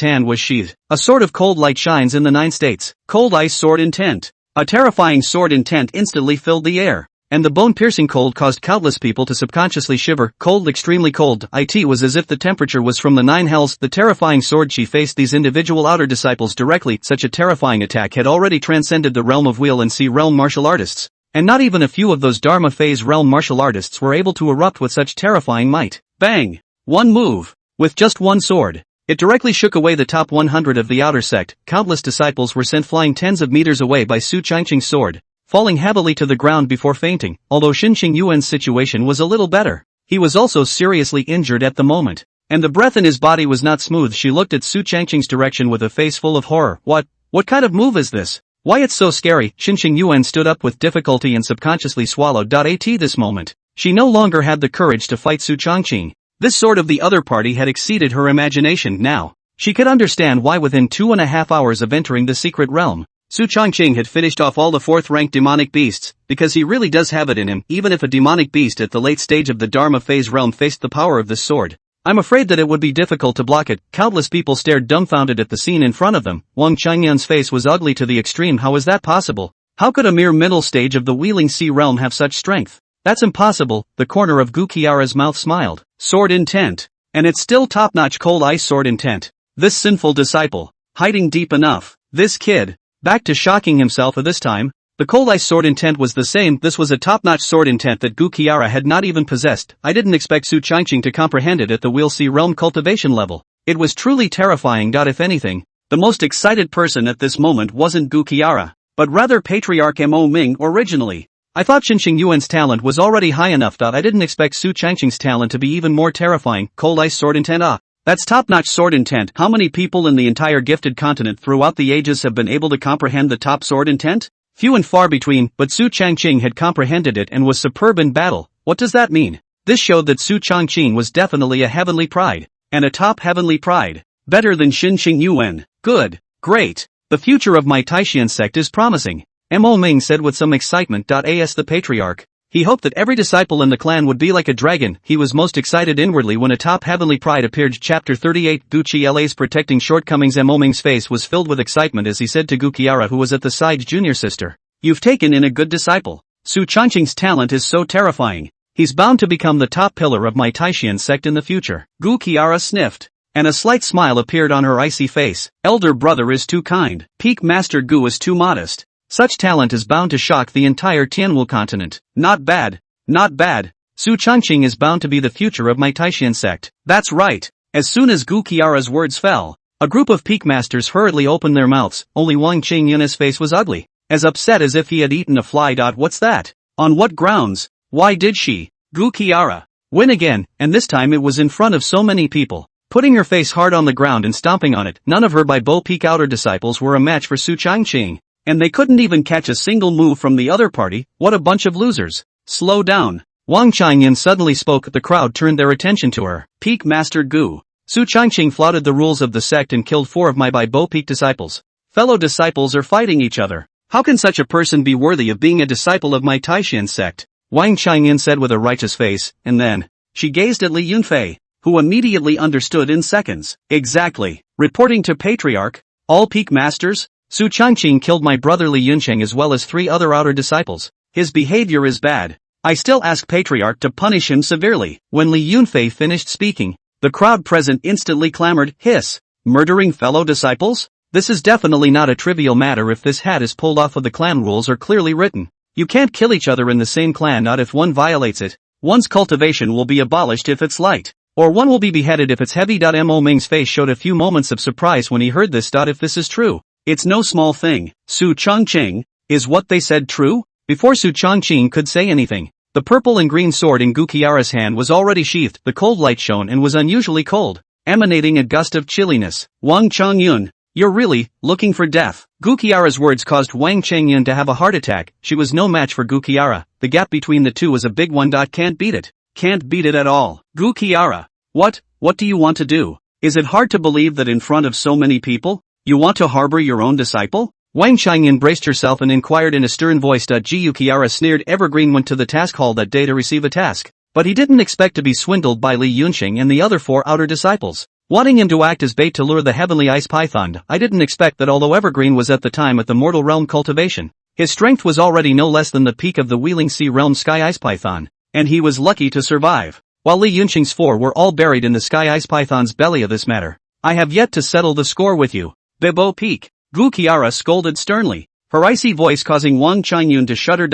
hand was sheathed. A sword of cold light shines in the 9 states. Cold ice sword intent. A terrifying sword intent instantly filled the air, and the bone-piercing cold caused countless people to subconsciously shiver. Cold, extremely cold. It was as if the temperature was from the 9 hells. The terrifying sword she faced these individual outer disciples directly. Such a terrifying attack had already transcended the realm of Wheel and Sea realm martial artists, and not even a few of those Dharma phase realm martial artists were able to erupt with such terrifying might. Bang! One move. With just one sword, it directly shook away the top 100 of the outer sect. Countless disciples were sent flying tens of meters away by Su Changqing's sword, falling heavily to the ground before fainting. Although Xinxing Yuan's situation was a little better, he was also seriously injured at the moment, and the breath in his body was not smooth. She looked at Su Changqing's direction with a face full of horror. What kind of move is this? Why, it's so scary. Xinxing Yuan stood up with difficulty and subconsciously swallowed. At this moment, she no longer had the courage to fight Su Changqing. This sword of the other party had exceeded her imagination. Now, she could understand why within 2.5 hours of entering the secret realm, Su Changqing had finished off all the 4th-ranked demonic beasts, because he really does have it in him. Even if a demonic beast at the late stage of the Dharma phase realm faced the power of this sword, I'm afraid that it would be difficult to block it. Countless people stared dumbfounded at the scene in front of them. Wang Changyun's face was ugly to the extreme. How is that possible? How could a mere middle stage of the Wheeling Sea realm have such strength? That's impossible. The corner of Gu Qiara's mouth smiled. Sword intent. And it's still top-notch cold ice sword intent. This sinful disciple. Hiding deep enough. This kid. Back to shocking himself this time. The cold ice sword intent was the same. This was a top-notch sword intent that Gu Qiara had not even possessed. I didn't expect Su Changqing to comprehend it at the Wheel Sea realm cultivation level. It was truly terrifying. If anything, the most excited person at this moment wasn't Gu Qiara, but rather Patriarch Mo Ming originally. I thought Qinsheng Yuan's talent was already high enough. I didn't expect Su Changqing's talent to be even more terrifying. Cold ice sword intent. That's top-notch sword intent. How many people in the entire gifted continent throughout the ages have been able to comprehend the top sword intent? Few and far between, but Su Changqing had comprehended it and was superb in battle. What does that mean? This showed that Su Changqing was definitely a heavenly pride, and a top heavenly pride. Better than Qinsheng Yuan. Good. Great. The future of my Taishan sect is promising. Mo Ming said with some excitement. As the patriarch, he hoped that every disciple in the clan would be like a dragon. He was most excited inwardly when a top heavenly pride appeared. Chapter 38 Gu Qiala's protecting shortcomings. Mo Ming's face was filled with excitement as he said to Gu Qiara, who was at the side's junior sister, "You've taken in a good disciple. Su Changqing's talent is so terrifying. He's bound to become the top pillar of my Taishan sect in the future." Gu Qiara sniffed, and a slight smile appeared on her icy face. Elder brother is too kind. Peak Master Gu is too modest. Such talent is bound to shock the entire Tianwu continent. Not bad. Not bad. Su Changqing is bound to be the future of my Taishan sect. That's right. As soon as Gu Qiara's words fell, a group of peak masters hurriedly opened their mouths. Only Wang Qingyun's face was ugly, as upset as if he had eaten a fly. What's that? On what grounds? Why did she, Gu Qiara, win again? And this time it was in front of so many people. Putting her face hard on the ground and stomping on it, none of her Bo Peak outer disciples were a match for Su Changqing. And they couldn't even catch a single move from the other party. What a bunch of losers. Slow down. Wang Changyun suddenly spoke. The crowd turned their attention to her. Peak Master Gu. Su Changqing flouted the rules of the sect and killed 4 of my Bo Peak disciples. Fellow disciples are fighting each other. How can such a person be worthy of being a disciple of my Taishan sect? Wang Changyun said with a righteous face, and then she gazed at Li Yunfei, who immediately understood in seconds. Exactly. Reporting to Patriarch, all peak masters? Su Changqing killed my brother Li Yunsheng as well as 3 other outer disciples. His behavior is bad. I still ask Patriarch to punish him severely. When Li Yunfei finished speaking, the crowd present instantly clamored, hiss. Murdering fellow disciples? This is definitely not a trivial matter. If this hat is pulled off, of the clan rules are clearly written. You can't kill each other in the same clan. Not if one violates it. One's cultivation will be abolished if it's light, or one will be beheaded if it's heavy. Mo Ming's face showed a few moments of surprise when he heard this. If this is true, it's no small thing. Su Changqing, is what they said true? Before Su Changqing could say anything, the purple and green sword in Gu Qiara's hand was already sheathed. The cold light shone and was unusually cold, emanating a gust of chilliness. Wang Changyun, you're really looking for death. Gu Qiara's words caused Wang Changyun to have a heart attack. She was no match for Gu Qiara. The gap between the two was a big one. Can't beat it. Can't beat it at all. Gu Qiara, what do you want to do? Is it hard to believe that in front of so many people, you want to harbor your own disciple? Wang Changyun braced herself and inquired in a stern voice. Gu Qiara sneered. Evergreen went to the task hall that day to receive a task, but he didn't expect to be swindled by Li Yunsheng and the other 4 outer disciples, wanting him to act as bait to lure the heavenly ice python. I didn't expect that. Although Evergreen was at the time at the mortal realm cultivation, his strength was already no less than the peak of the Wheeling Sea realm sky ice python, and he was lucky to survive, while Li Yunsheng's 4 were all buried in the sky ice python's belly. Of this matter, I have yet to settle the score with you, Bo Peak. Gu Qiara scolded sternly, her icy voice causing Wang Changyun to shudder.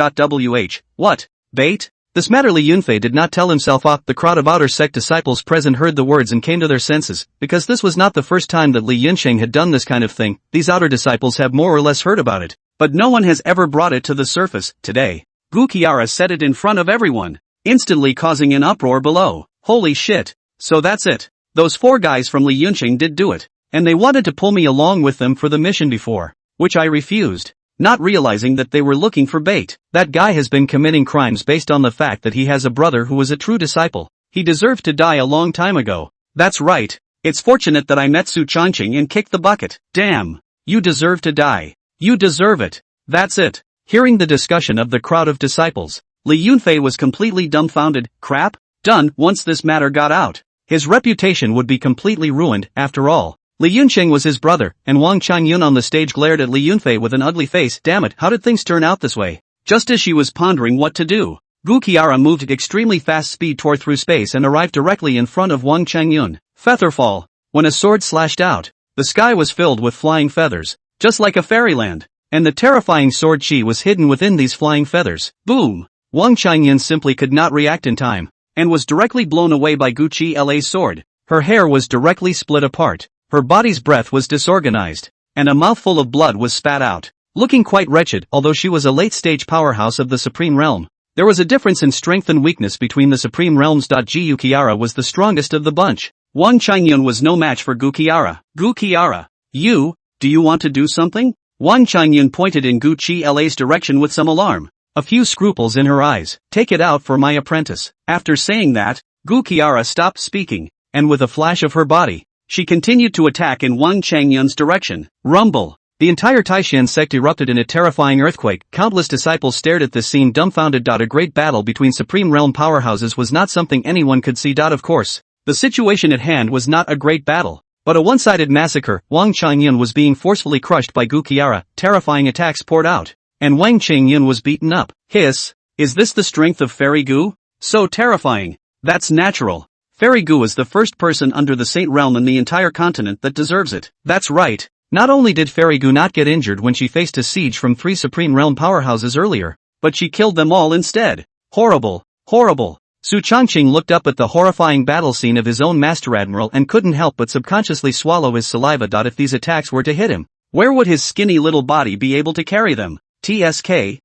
What? Bait? This matter Li Yunfei did not tell himself off. The crowd of outer sect disciples present heard the words and came to their senses, because this was not the first time that Li Yunsheng had done this kind of thing. These outer disciples have more or less heard about it, but no one has ever brought it to the surface. Today, Gu Qiara said it in front of everyone, instantly causing an uproar below. Holy shit. So that's it. Those 4 guys from Li Yunsheng did do it. And they wanted to pull me along with them for the mission before, which I refused, not realizing that they were looking for bait. That guy has been committing crimes based on the fact that he has a brother who was a true disciple. He deserved to die a long time ago. That's right. It's fortunate that I met Su Changqing and kicked the bucket. Damn. You deserve to die. You deserve it. That's it. Hearing the discussion of the crowd of disciples, Li Yunfei was completely dumbfounded. Crap? Done. Once this matter got out, His reputation would be completely ruined, after all. Li Yunqing was his brother, and Wang Changyun on the stage glared at Li Yunfei with an ugly face. Damn it, how did things turn out this way? Just as she was pondering what to do, Gu Qiara moved at extremely fast speed tore through space and arrived directly in front of Wang Changyun. Featherfall. When a sword slashed out, the sky was filled with flying feathers, just like a fairyland, and the terrifying sword chi was hidden within these flying feathers. Boom! Wang Changyun simply could not react in time, and was directly blown away by Gu Qiala's sword. Her hair was directly split apart. Her body's breath was disorganized, and a mouthful of blood was spat out. Looking quite wretched, although she was a late-stage powerhouse of the Supreme Realm, there was a difference in strength and weakness between the Supreme Realms. Gu Qiara was the strongest of the bunch. Wang Changyun was no match for Gu Qiara. Gu Qiara, do you want to do something? Wang Changyun pointed in Gu Qiala's direction with some alarm, a few scruples in her eyes. Take it out for my apprentice. After saying that, Gu Qiara stopped speaking, and with a flash of her body, she continued to attack in Wang Changyun's direction. Rumble! The entire Taishan sect erupted in a terrifying earthquake. Countless disciples stared at this scene dumbfounded. A great battle between Supreme Realm powerhouses was not something anyone could see. Of course, the situation at hand was not a great battle, but a one-sided massacre. Wang Changyun was being forcefully crushed by Gu Qiara. Terrifying attacks poured out, and Wang Changyun was beaten up. Hiss! Is this the strength of Fairy Gu? So terrifying. That's natural. Fairy Gu is the first person under the Saint Realm in the entire continent that deserves it. That's right. Not only did Fairy Gu not get injured when she faced a siege from 3 Supreme Realm powerhouses earlier, but she killed them all instead. Horrible. Horrible. Su Changqing looked up at the horrifying battle scene of his own Master Admiral and couldn't help but subconsciously swallow his saliva. If these attacks were to hit him, where would his skinny little body be able to carry them? TSK,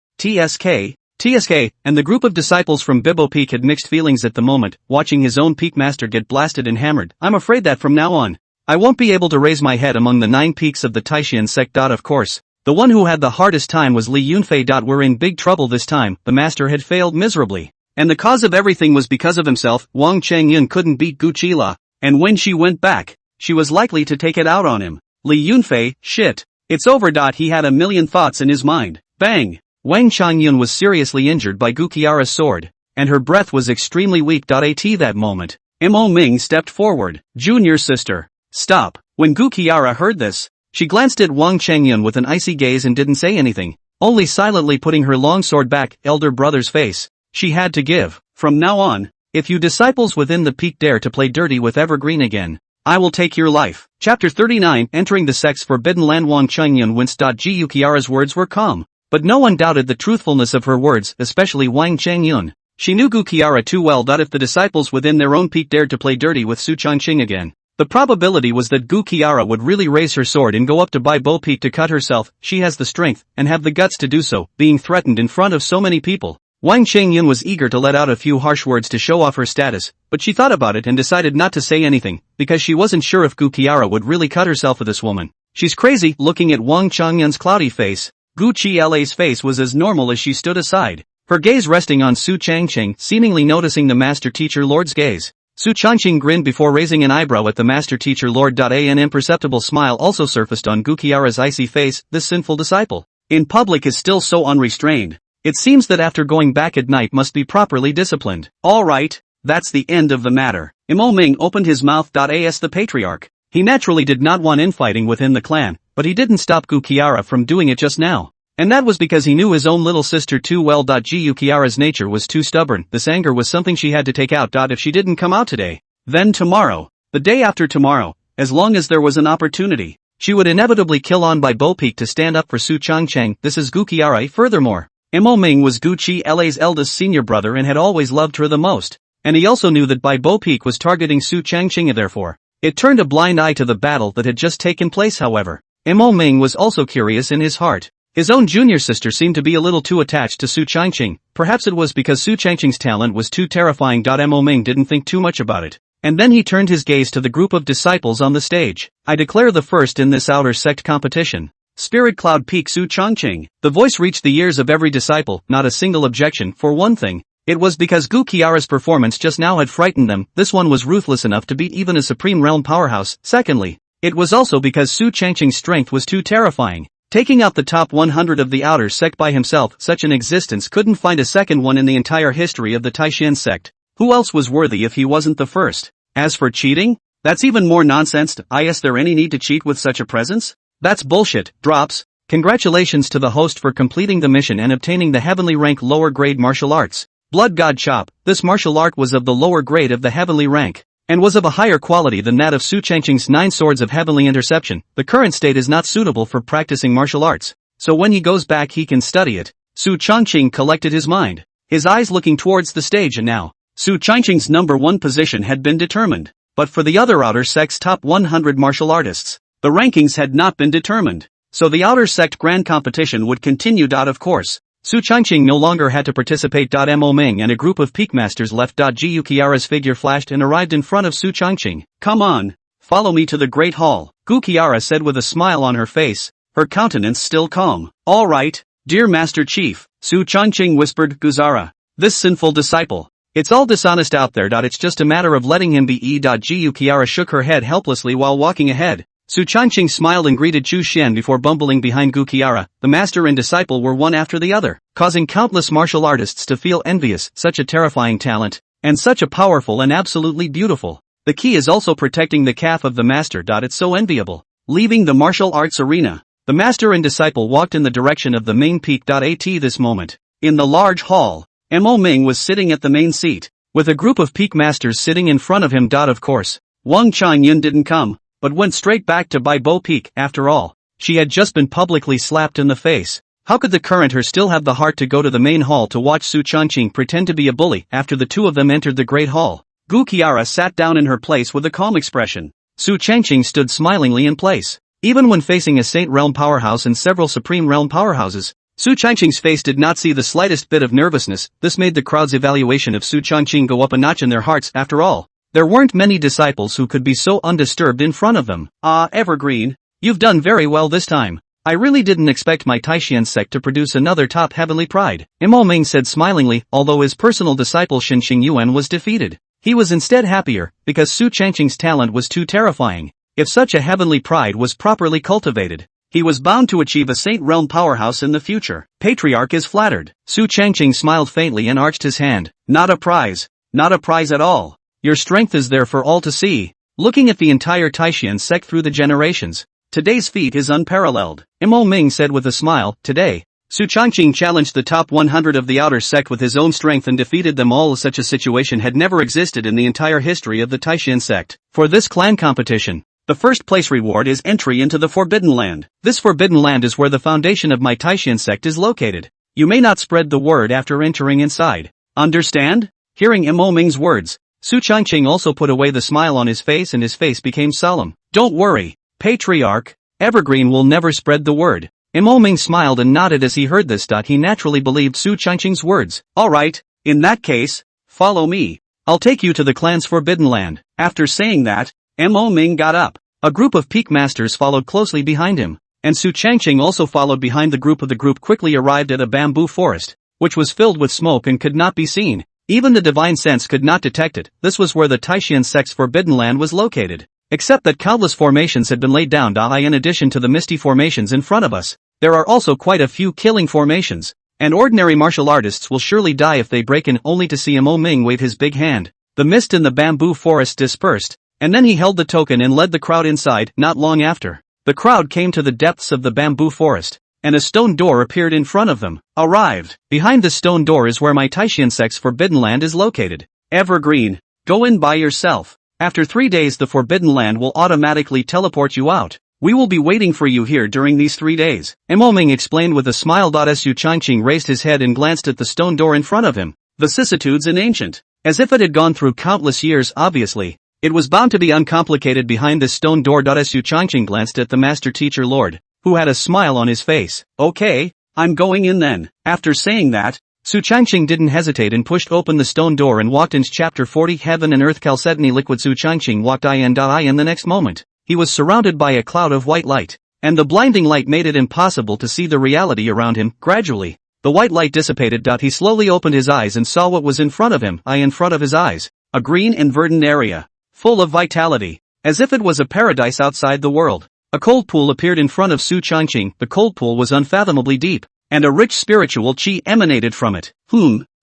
and the group of disciples from Bibbo Peak had mixed feelings at the moment, watching his own peak master get blasted and hammered. I'm afraid that from now on, I won't be able to raise my head among the 9 peaks of the Taishan sect. Of course, the one who had the hardest time was Li Yunfei. We're in big trouble this time. The master had failed miserably, and the cause of everything was because of himself. Wang Changyun couldn't beat Gu Qila, and when she went back, she was likely to take it out on him. Li Yunfei, shit. It's over. He had a million thoughts in his mind. Bang! Wang Changyun was seriously injured by Gu Qiara's sword, and her breath was extremely weak. At that moment, Mo Ming stepped forward. Junior sister, stop. When Gu Qiara heard this, she glanced at Wang Changyun with an icy gaze and didn't say anything, only silently putting her long sword back. Elder brother's face. She had to give. From now on, if you disciples within the peak dare to play dirty with Evergreen again, I will take your life. Chapter 39. Entering the sect's forbidden land. Wang Changyun winced. Gu Qiara's words were calm, but no one doubted the truthfulness of her words, especially Wang Changyun. She knew Gu Qiara too well. If the disciples within their own peak dared to play dirty with Su Changqing again, the probability was that Gu Qiara would really raise her sword and go up to Bibbo Peak to cut herself. She has the strength, and have the guts to do so, being threatened in front of so many people. Wang Changyun was eager to let out a few harsh words to show off her status, but she thought about it and decided not to say anything, because she wasn't sure if Gu Qiara would really cut herself for this woman. She's crazy. Looking at Wang Changyun's cloudy face, Gu Qiala's face was as normal as she stood aside, her gaze resting on Su Changqing, seemingly noticing the master teacher lord's gaze. Su Changqing grinned before raising an eyebrow at the master teacher lord. An imperceptible smile also surfaced on Gu Qiara's icy face. This sinful disciple, in public, is still so unrestrained. It seems that after going back at night must be properly disciplined. Alright, that's the end of the matter. Mo Ming opened his mouth. As the patriarch, he naturally did not want infighting within the clan, but he didn't stop Gu Qiara from doing it just now. And that was because he knew his own little sister too well. Gu Qiara's nature was too stubborn. This anger was something she had to take out. If she didn't come out today, then tomorrow, the day after tomorrow, as long as there was an opportunity, she would inevitably kill on Bibbo Peak to stand up for Su Changqing. This is Gu Qiara. Furthermore, Mo Ming was Gu Qiala's eldest senior brother and had always loved her the most, and he also knew that Bibbo Peak was targeting Su Changqing. Therefore, it turned a blind eye to the battle that had just taken place. However, Mo Ming was also curious in his heart. His own junior sister seemed to be a little too attached to Su Changqing. Perhaps it was because Su Changqing's talent was too terrifying. Mo Ming didn't think too much about it, and then he turned his gaze to the group of disciples on the stage. I declare the first in this outer sect competition, Spirit Cloud Peak Su Changqing. The voice reached the ears of every disciple. Not a single objection. For one thing, it was because Gu Qiara's performance just now had frightened them. This one was ruthless enough to beat even a Supreme Realm powerhouse. Secondly, it was also because Su Changqing's strength was too terrifying. Taking out the top 100 of the outer sect by himself, such an existence couldn't find a second one in the entire history of the Taishan sect. Who else was worthy if he wasn't the first? As for cheating? That's even more nonsense. Is there any need to cheat with such a presence? That's bullshit. Drops. Congratulations to the host for completing the mission and obtaining the heavenly rank lower grade martial arts. Blood God Chop. This martial art was of the lower grade of the heavenly rank, and was of a higher quality than that of Su Changqing's 9 swords of heavenly interception. The current state is not suitable for practicing martial arts, so when he goes back he can study it. Su Changqing collected his mind, his eyes looking towards the stage, and now, Su Changqing's number 1 position had been determined. But for the other outer sect's top 100 martial artists, the rankings had not been determined, so the outer sect grand competition would continue. Of course, Su Changqing no longer had to participate. Mo Ming and a group of peak masters left. Gu Qiara's figure flashed and arrived in front of Su Changqing. Come on, follow me to the Great Hall, Gu Qiara said with a smile on her face, her countenance still calm. All right, dear Master Chief, Su Changqing whispered. Guzara, this sinful disciple. It's all dishonest out there. It's just a matter of letting him be. Gu Qiara shook her head helplessly while walking ahead. Su Changqing smiled and greeted Chu Xian before bumbling behind Gu Qiara. The master and disciple were one after the other, causing countless martial artists to feel envious. Such a terrifying talent, and such a powerful and absolutely beautiful. The key is also protecting the calf of the master. It's so enviable. Leaving the martial arts arena, the master and disciple walked in the direction of the main peak. At this moment, in the large hall, Mo Ming was sitting at the main seat, with a group of peak masters sitting in front of him. Of course, Wang Changyan didn't come, but went straight back to Bai Bo Peak. After all, she had just been publicly slapped in the face. How could the current her still have the heart to go to the main hall to watch Su Changqing pretend to be a bully? After the two of them entered the Great Hall, Gu Qiara sat down in her place with a calm expression. Su Changqing stood smilingly in place. Even when facing a Saint Realm powerhouse and several Supreme Realm powerhouses, Su Changqing's face did not see the slightest bit of nervousness. This made the crowd's evaluation of Su Changqing go up a notch in their hearts. After all, there weren't many disciples who could be so undisturbed in front of them. Evergreen, you've done very well this time. I really didn't expect my Taishan sect to produce another top heavenly pride, Mo Ming said smilingly. Although his personal disciple Shin Xingyuan was defeated, he was instead happier, because Su Changqing's talent was too terrifying. If such a heavenly pride was properly cultivated, he was bound to achieve a Saint Realm powerhouse in the future. Patriarch is flattered. Su Changqing smiled faintly and arched his hand. Not a prize. Not a prize at all. Your strength is there for all to see. Looking at the entire Taishan sect through the generations, today's feat is unparalleled, Mo Ming said with a smile. Today, Su Changqing challenged the top 100 of the outer sect with his own strength and defeated them all. Such a situation had never existed in the entire history of the Taishan sect. For this clan competition, the first place reward is entry into the Forbidden Land. This Forbidden Land is where the foundation of my Taishan sect is located. You may not spread the word after entering inside. Understand? Hearing Mo Ming's words, Su Changqing also put away the smile on his face and his face became solemn. Don't worry, Patriarch, Evergreen will never spread the word. Mo Ming smiled and nodded as he heard this. He naturally believed Su Changqing's words. Alright, in that case, follow me. I'll take you to the clan's Forbidden Land. After saying that, Mo Ming got up. A group of peak masters followed closely behind him, and Su Changqing also followed behind the group. The group quickly arrived at a bamboo forest, which was filled with smoke and could not be seen. Even the divine sense could not detect it. This was where the Taishan sect's Forbidden Land was located. Except that countless formations had been laid down. In addition to the misty formations in front of us, there are also quite a few killing formations, and ordinary martial artists will surely die if they break in. Only to see Mo Ming wave his big hand. The mist in the bamboo forest dispersed, and then he held the token and led the crowd inside. Not long after, the crowd came to the depths of the bamboo forest, and a stone door appeared in front of them. Arrived. Behind the stone door is where my Taishan sect's Forbidden Land is located. Evergreen, go in by yourself. After 3 days the Forbidden Land will automatically teleport you out. We will be waiting for you here during these 3 days, Mo Ming explained with a smile. Su Changqing raised his head and glanced at the stone door in front of him. Vicissitudes and ancient, as if it had gone through countless years. Obviously, it was bound to be uncomplicated behind this stone door. Su Changqing glanced at the master teacher lord, who had a smile on his face. Okay, I'm going in then. After saying that, Su Changqing didn't hesitate and pushed open the stone door and walked in. Chapter 40 Heaven and Earth Chalcedony Liquid. Su Changqing walked in. The next moment, he was surrounded by a cloud of white light, and the blinding light made it impossible to see the reality around him. Gradually, the white light dissipated. He slowly opened his eyes and saw what was in front of him. In front of his eyes, a green and verdant area, full of vitality, as if it was a paradise outside the world. A cold pool appeared in front of Su Changqing. The cold pool was unfathomably deep, and a rich spiritual qi emanated from it.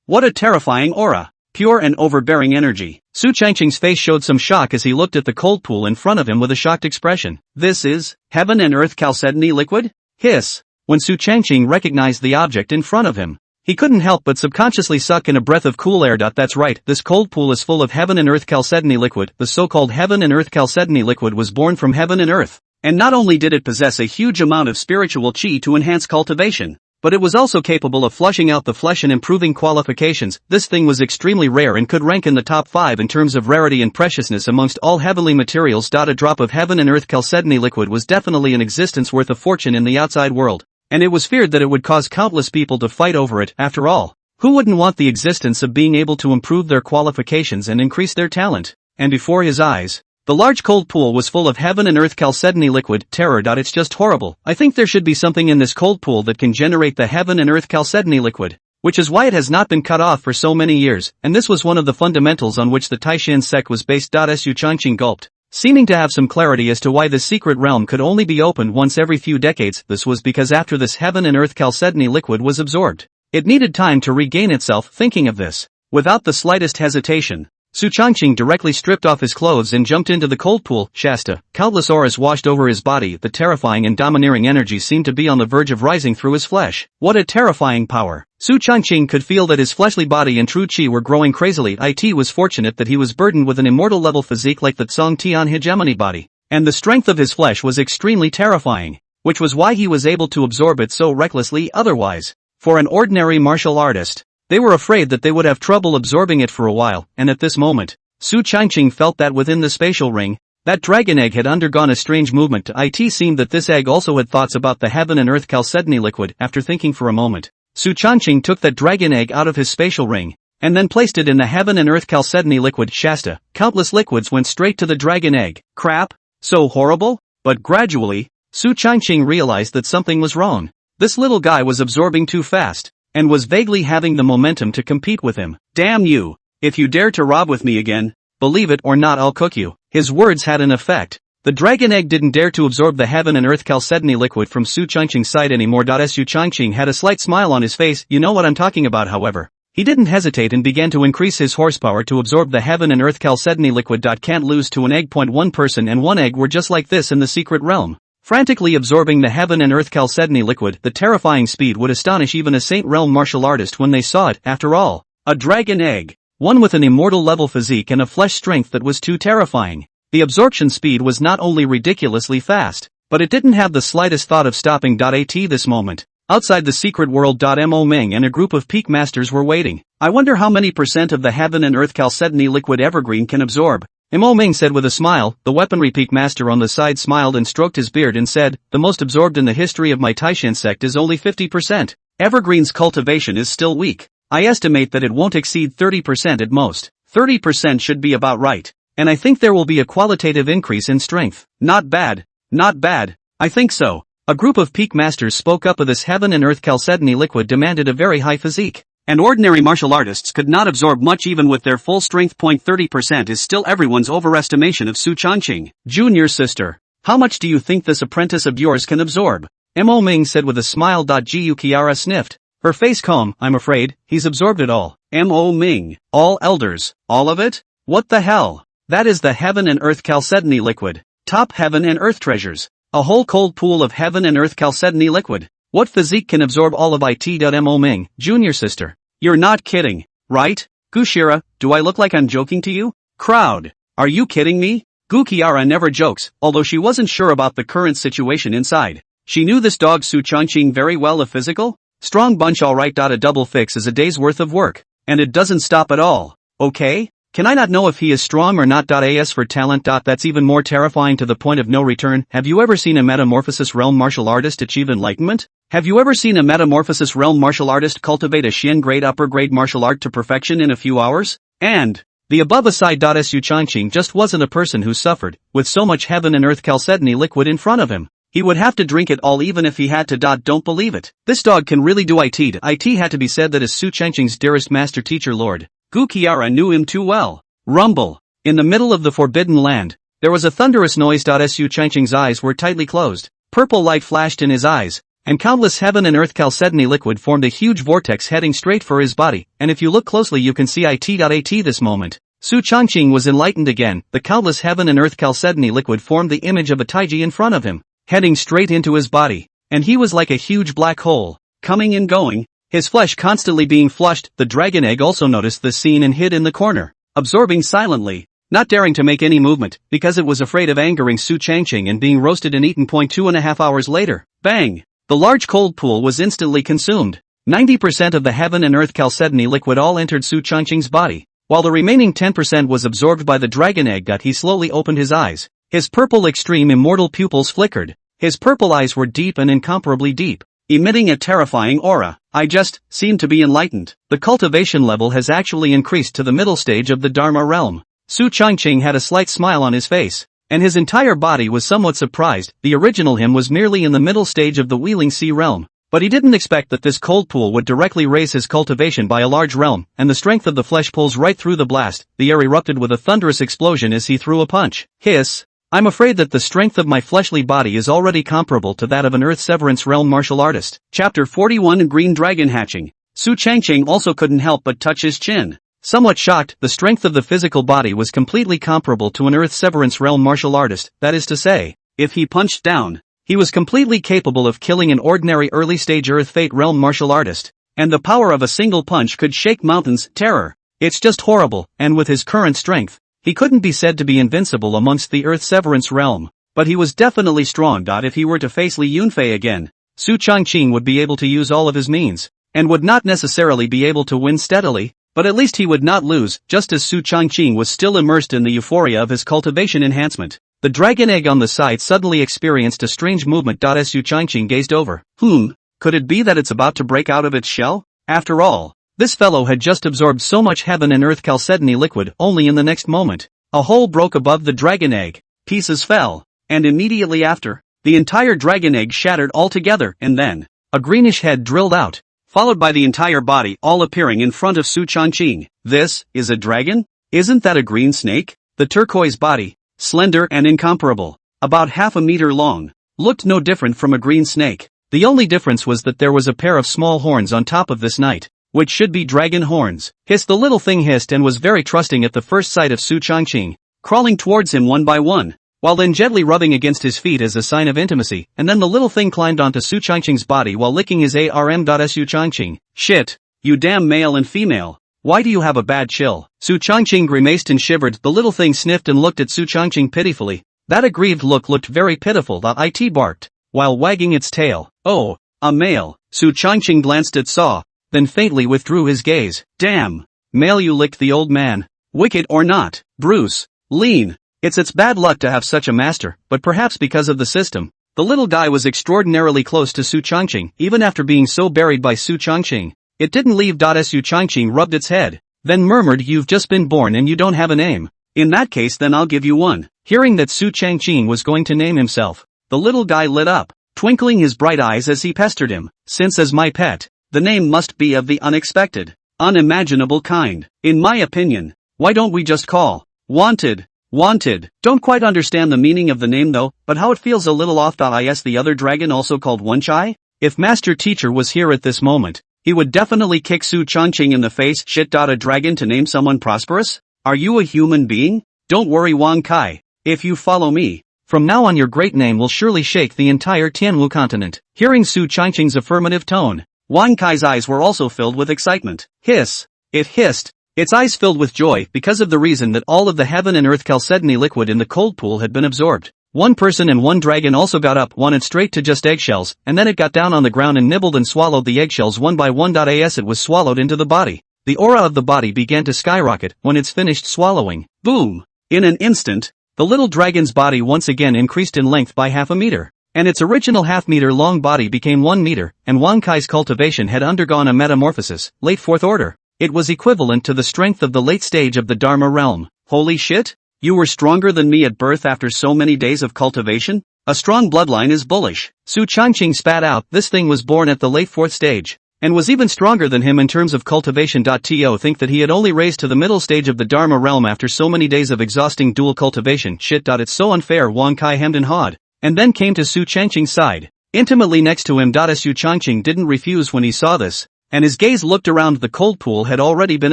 What a terrifying aura. Pure and overbearing energy. Su Changqing's face showed some shock as he looked at the cold pool in front of him with a shocked expression. This is heaven and earth chalcedony liquid? Hiss. When Su Changqing recognized the object in front of him, he couldn't help but subconsciously suck in a breath of cool air. That's right, this cold pool is full of heaven and earth chalcedony liquid. The so-called heaven and earth chalcedony liquid was born from heaven and earth. And not only did it possess a huge amount of spiritual chi to enhance cultivation, but it was also capable of flushing out the flesh and improving qualifications. This thing was extremely rare and could rank in the top 5 in terms of rarity and preciousness amongst all heavenly materials. A drop of heaven and earth chalcedony liquid was definitely an existence worth a fortune in the outside world, and it was feared that it would cause countless people to fight over it. After all, who wouldn't want the existence of being able to improve their qualifications and increase their talent? And before his eyes, the large cold pool was full of heaven and earth chalcedony liquid. Terror. It's just horrible. I think there should be something in this cold pool that can generate the heaven and earth chalcedony liquid, which is why it has not been cut off for so many years, and this was one of the fundamentals on which the Taishan sect was based. Su Changqing gulped, seeming to have some clarity as to why this secret realm could only be opened once every few decades. This was because after this heaven and earth chalcedony liquid was absorbed, it needed time to regain itself. Thinking of this, without the slightest hesitation, Su Changqing directly stripped off his clothes and jumped into the cold pool. Shasta, countless auras washed over his body. The terrifying and domineering energy seemed to be on the verge of rising through his flesh. What a terrifying power! Su Changqing could feel that his fleshly body and true chi were growing crazily. It was fortunate that he was burdened with an immortal level physique like the Tsong Tian hegemony body, and the strength of his flesh was extremely terrifying, which was why he was able to absorb it so recklessly. Otherwise, for an ordinary martial artist, they were afraid that they would have trouble absorbing it for a while, and at this moment, Su Changqing felt that within the spatial ring, that dragon egg had undergone a strange movement. It seemed that this egg also had thoughts about the heaven and earth chalcedony liquid. After thinking for a moment, Su Changqing took that dragon egg out of his spatial ring, and then placed it in the heaven and earth chalcedony liquid. Shasta, countless liquids went straight to the dragon egg. Crap, so horrible? But gradually, Su Changqing realized that something was wrong. This little guy was absorbing too fast, and was vaguely having the momentum to compete with him. Damn you! If you dare to rob with me again, believe it or not, I'll cook you. His words had an effect. The dragon egg didn't dare to absorb the heaven and earth chalcedony liquid from Su Changqing's side anymore. Su Changqing had a slight smile on his face. You know what I'm talking about. However, he didn't hesitate and began to increase his horsepower to absorb the heaven and earth chalcedony liquid. Can't lose to an egg. One person and one egg were just like this in the secret realm, frantically absorbing the heaven and earth chalcedony liquid. The terrifying speed would astonish even a Saint Realm martial artist when they saw it. After all, a dragon egg, one with an immortal level physique and a flesh strength that was too terrifying. The absorption speed was not only ridiculously fast, but it didn't have the slightest thought of stopping. At this moment, outside the secret world, Mo Ming and a group of peak masters were waiting. I wonder how many % of the heaven and earth chalcedony liquid Evergreen can absorb, Mo Ming said with a smile. The weaponry peak master on the side smiled and stroked his beard and said, the most absorbed in the history of my Taishan sect is only 50%. Evergreen's cultivation is still weak. I estimate that it won't exceed 30% at most. 30% should be about right. And I think there will be a qualitative increase in strength. Not bad. Not bad. I think so. A group of peak masters spoke up. This heaven and earth chalcedony liquid demanded a very high physique, and ordinary martial artists could not absorb much even with their full strength. 30% is still everyone's overestimation of Su Changqing. Junior sister, how much do you think this apprentice of yours can absorb? Mo Ming said with a smile. Gu Kiara sniffed, her face calm. I'm afraid he's absorbed it all. Mo Ming, all elders, all of it? What the hell? That is the heaven and earth chalcedony liquid. Top heaven and earth treasures. A whole cold pool of heaven and earth chalcedony liquid. What physique can absorb all of it? Mo Ming, junior sister, you're not kidding, right? Gushira, do I look like I'm joking to you? Crowd, are you kidding me? Gu Kiara never jokes, although she wasn't sure about the current situation inside. She knew this dog Su Changqing very well. A physical, strong bunch, alright. A double fix is a day's worth of work, and it doesn't stop at all, okay? Can I not know if he is strong or not? As for talent, that's even more terrifying to the point of no return. Have you ever seen a Metamorphosis Realm martial artist achieve enlightenment? Have you ever seen a Metamorphosis Realm martial artist cultivate a Xian grade upper grade martial art to perfection in a few hours? And the above aside. Su Changqing just wasn't a person who suffered with so much heaven and earth chalcedony liquid in front of him. He would have to drink it all even if he had to. Don't believe it. This dog can really do it. It had to be said that as Su Changqing's dearest master teacher Lord Gu Kiara knew him too well. Rumble. In the middle of the forbidden land, there was a thunderous noise. Su Changqing's eyes were tightly closed. Purple light flashed in his eyes, and countless heaven and earth chalcedony liquid formed a huge vortex heading straight for his body, and if you look closely you can see it.at this moment. Su Changqing was enlightened again. The countless heaven and earth chalcedony liquid formed the image of a taiji in front of him, heading straight into his body, and he was like a huge black hole, coming and going, his flesh constantly being flushed. The dragon egg also noticed this scene and hid in the corner, absorbing silently, not daring to make any movement, because it was afraid of angering Su Changqing and being roasted and eaten. 2.5 hours later, bang! The large cold pool was instantly consumed. 90% of the heaven and earth chalcedony liquid all entered Su Changqing's body, while the remaining 10% was absorbed by the dragon egg. He slowly opened his eyes. His purple extreme immortal pupils flickered. His purple eyes were deep and incomparably deep, emitting a terrifying aura. I just seemed to be enlightened. The cultivation level has actually increased to the middle stage of the Dharma realm. Su Changqing had a slight smile on his face, and his entire body was somewhat surprised. The original him was merely in the middle stage of the Wheeling Sea realm, but he didn't expect that this cold pool would directly raise his cultivation by a large realm, and the strength of the flesh pulls right through the blast. The air erupted with a thunderous explosion as he threw a punch. Hiss! I'm afraid that the strength of my fleshly body is already comparable to that of an Earth Severance realm martial artist. Chapter 41 Green Dragon Hatching. Su Changqing also couldn't help but touch his chin. Somewhat shocked, the strength of the physical body was completely comparable to an Earth Severance realm martial artist. That is to say, if he punched down, he was completely capable of killing an ordinary early-stage Earth Fate realm martial artist, and the power of a single punch could shake mountains. Terror. It's just horrible, and with his current strength, he couldn't be said to be invincible amongst the Earth Severance realm, but he was definitely strong. If he were to face Li Yunfei again, Su Changqing would be able to use all of his means, and would not necessarily be able to win steadily, but at least he would not lose. Just as Su Changqing was still immersed in the euphoria of his cultivation enhancement, the dragon egg on the side suddenly experienced a strange movement. As Su Changqing gazed over, could it be that it's about to break out of its shell? After all, this fellow had just absorbed so much heaven and earth chalcedony liquid. Only in the next moment, a hole broke above the dragon egg, pieces fell, and immediately after, the entire dragon egg shattered altogether, and then, a greenish head drilled out, followed by the entire body all appearing in front of Su Changqing. This is a dragon? Isn't that a green snake? The turquoise body, slender and incomparable, about half a meter long, looked no different from a green snake. The only difference was that there was a pair of small horns on top of this knight, which should be dragon horns. Hiss! The little thing hissed and was very trusting at the first sight of Su Changqing, crawling towards him one by one, while then gently rubbing against his feet as a sign of intimacy, and then the little thing climbed onto Su Changqing's body while licking his arm. Su Changqing. Shit! You damn male and female. Why do you have a bad chill? Su Changqing grimaced and shivered. The little thing sniffed and looked at Su Changqing pitifully. That aggrieved look looked very pitiful. It barked, while wagging its tail. Oh, a male. Su Changqing glanced at Saw, then faintly withdrew his gaze. Damn! Male, you licked the old man. Wicked or not, Bruce. Lean. It's bad luck to have such a master, but perhaps because of the system, the little guy was extraordinarily close to Su Changqing. Even after being so buried by Su Changqing, it didn't leave. Su Changqing rubbed its head, then murmured, you've just been born and you don't have a name. In that case then I'll give you one. Hearing that Su Changqing was going to name himself, the little guy lit up, twinkling his bright eyes as he pestered him. Since as my pet, the name must be of the unexpected, unimaginable kind. In my opinion, why don't we just call Wanted? Wanted. Don't quite understand the meaning of the name though, but how it feels a little off. Is the other dragon also called Wenchai? If Master Teacher was here at this moment, he would definitely kick Su Changqing in the face. Shit. A dragon to name someone prosperous? Are you a human being? Don't worry Wang Kai, if you follow me, from now on your great name will surely shake the entire Tianwu continent. Hearing Su Changqing's affirmative tone, Wang Kai's eyes were also filled with excitement. Hiss! It hissed, its eyes filled with joy because of the reason that all of the heaven and earth chalcedony liquid in the cold pool had been absorbed. One person and one dragon also got up, wanted straight to just eggshells, and then it got down on the ground and nibbled and swallowed the eggshells one by one. As it was swallowed into the body, the aura of the body began to skyrocket. When it's finished swallowing, boom! In an instant, the little dragon's body once again increased in length by half a meter, and its original half-meter long body became 1 meter, and Wang Kai's cultivation had undergone a metamorphosis, late fourth order. It was equivalent to the strength of the late stage of the Dharma realm. Holy shit! You were stronger than me at birth after so many days of cultivation? A strong bloodline is bullish. Su Changqing spat out. This thing was born at the late fourth stage, and was even stronger than him in terms of cultivation. To think that he had only raised to the middle stage of the Dharma realm after so many days of exhausting dual cultivation. Shit. It's so unfair. Wang Kai hemmed and hawed, and then came to Su Changqing's side. Intimately next to him. Su Changqing didn't refuse when he saw this, and his gaze looked around. The cold pool had already been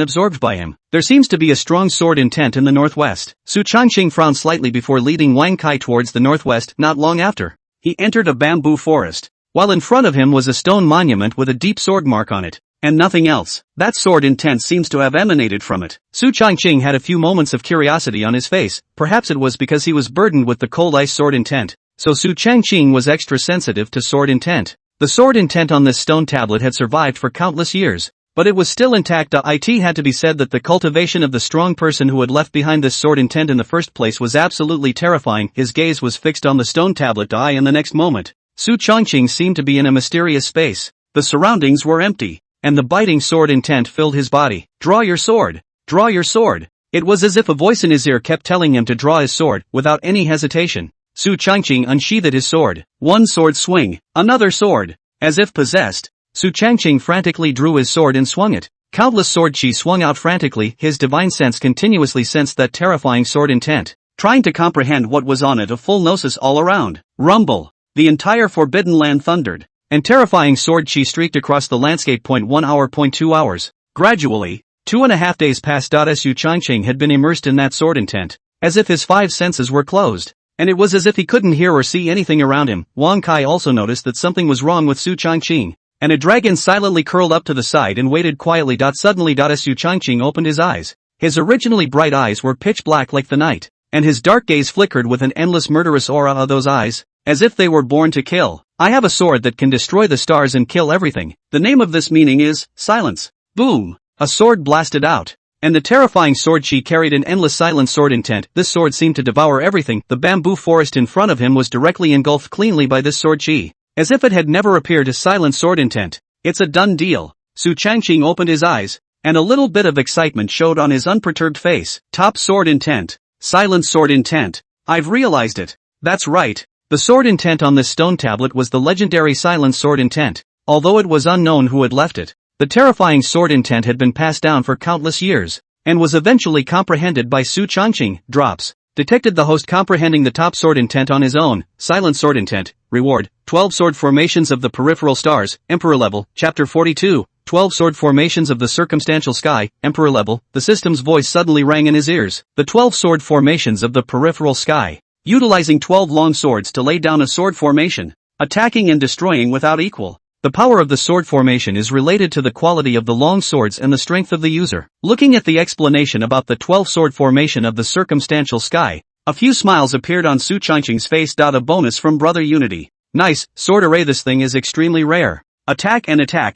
absorbed by him. There seems to be a strong sword intent in the northwest. Su Changqing frowned slightly before leading Wang Kai towards the northwest. Not long after, he entered a bamboo forest, while in front of him was a stone monument with a deep sword mark on it, and nothing else. That sword intent seems to have emanated from it. Su Changqing had a few moments of curiosity on his face. Perhaps it was because he was burdened with the cold ice sword intent, so Su Changqing was extra sensitive to sword intent. The sword intent on this stone tablet had survived for countless years, but it was still intact. It had to be said that the cultivation of the strong person who had left behind this sword intent in the first place was absolutely terrifying. His gaze was fixed on the stone tablet, and the next moment, Su Changqing seemed to be in a mysterious space. The surroundings were empty, and the biting sword intent filled his body. Draw your sword! Draw your sword! It was as if a voice in his ear kept telling him to draw his sword, without any hesitation. Su Changqing unsheathed his sword. One sword swing, another sword. As if possessed, Su Changqing frantically drew his sword and swung it. Countless sword chi swung out frantically. His divine sense continuously sensed that terrifying sword intent, trying to comprehend what was on it. A full gnosis all around. Rumble! The entire forbidden land thundered, and terrifying sword chi streaked across the landscape. 1 hour, 2 hours. Gradually, 2.5 days passed. Su Changqing had been immersed in that sword intent, as if his 5 senses were closed, and it was as if he couldn't hear or see anything around him. Wang Kai also noticed that something was wrong with Su Changqing, and a dragon silently curled up to the side and waited quietly. Suddenly, Su Changqing opened his eyes. His originally bright eyes were pitch black like the night, and his dark gaze flickered with an endless murderous aura of those eyes, as if they were born to kill. I have a sword that can destroy the stars and kill everything. The name of this meaning is silence. Boom! A sword blasted out, and the terrifying sword chi carried an endless silent sword intent. This sword seemed to devour everything. The bamboo forest in front of him was directly engulfed cleanly by this sword chi, as if it had never appeared as silent sword intent. It's a done deal. Su Changqing opened his eyes, and a little bit of excitement showed on his unperturbed face. Top sword intent. Silent sword intent. I've realized it. That's right. The sword intent on this stone tablet was the legendary silent sword intent. Although it was unknown who had left it, the terrifying sword intent had been passed down for countless years, and was eventually comprehended by Su Changqing. Drops. Detected the host comprehending the top sword intent on his own. Silent sword intent. Reward. 12 sword formations of the peripheral stars. Emperor level. Chapter 42. 12 sword formations of the circumstantial sky. Emperor level. The system's voice suddenly rang in his ears. The 12 sword formations of the peripheral sky. Utilizing 12 long swords to lay down a sword formation, attacking and destroying without equal. The power of the sword formation is related to the quality of the long swords and the strength of the user. Looking at the explanation about the 12 sword formation of the circumstantial sky, a few smiles appeared on Su Changqing's face. A bonus from Brother Unity. Nice, sword array. This thing is extremely rare. Attack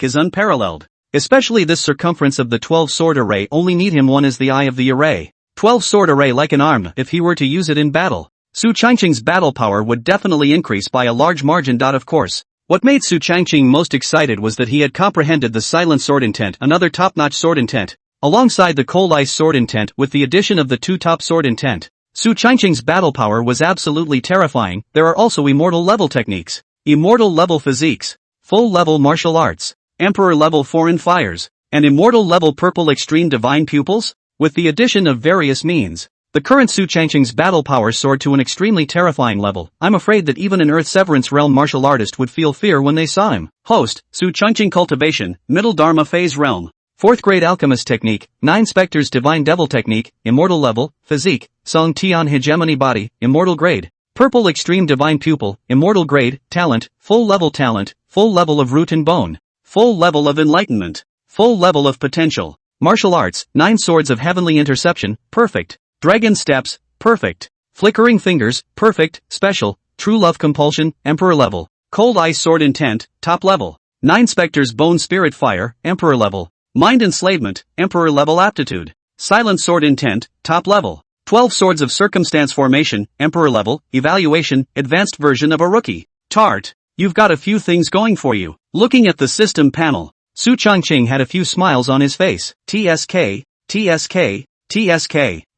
is unparalleled. Especially this circumference of the 12 sword array. Only need him one as the eye of the array. 12 sword array like an arm. If he were to use it in battle, Su Changqing's battle power would definitely increase by a large margin. Of course, what made Su Changqing most excited was that he had comprehended the silent sword intent, another top-notch sword intent, alongside the cold ice sword intent. With the addition of the 2 top sword intent, Su Changqing's battle power was absolutely terrifying. There are also immortal level techniques, immortal level physiques, full level martial arts, emperor level foreign fires, and immortal level purple extreme divine pupils. With the addition of various means, the current Su Changqing's battle power soared to an extremely terrifying level. I'm afraid that even an Earth Severance Realm martial artist would feel fear when they saw him. Host, Su Changqing Cultivation, Middle Dharma Phase Realm. 4th Grade Alchemist Technique, 9 Spectres Divine Devil Technique, Immortal Level, Physique, Song Tian Hegemony Body, Immortal Grade. Purple Extreme Divine Pupil, Immortal Grade, Talent, Full Level of Root and Bone, Full Level of Enlightenment, Full Level of Potential. Martial Arts, 9 Swords of Heavenly Interception, Perfect. Dragon Steps, Perfect. Flickering Fingers, Perfect. Special, True Love Compulsion, Emperor Level. Cold Ice Sword Intent, Top Level. 9 Spectres Bone Spirit Fire, Emperor Level. Mind Enslavement, Emperor Level Aptitude. Silent Sword Intent, Top Level. 12 Swords of Circumstance Formation, Emperor Level. Evaluation, Advanced Version of a Rookie. Tart, you've got a few things going for you. Looking at the system panel, Su Changqing had a few smiles on his face. TSK.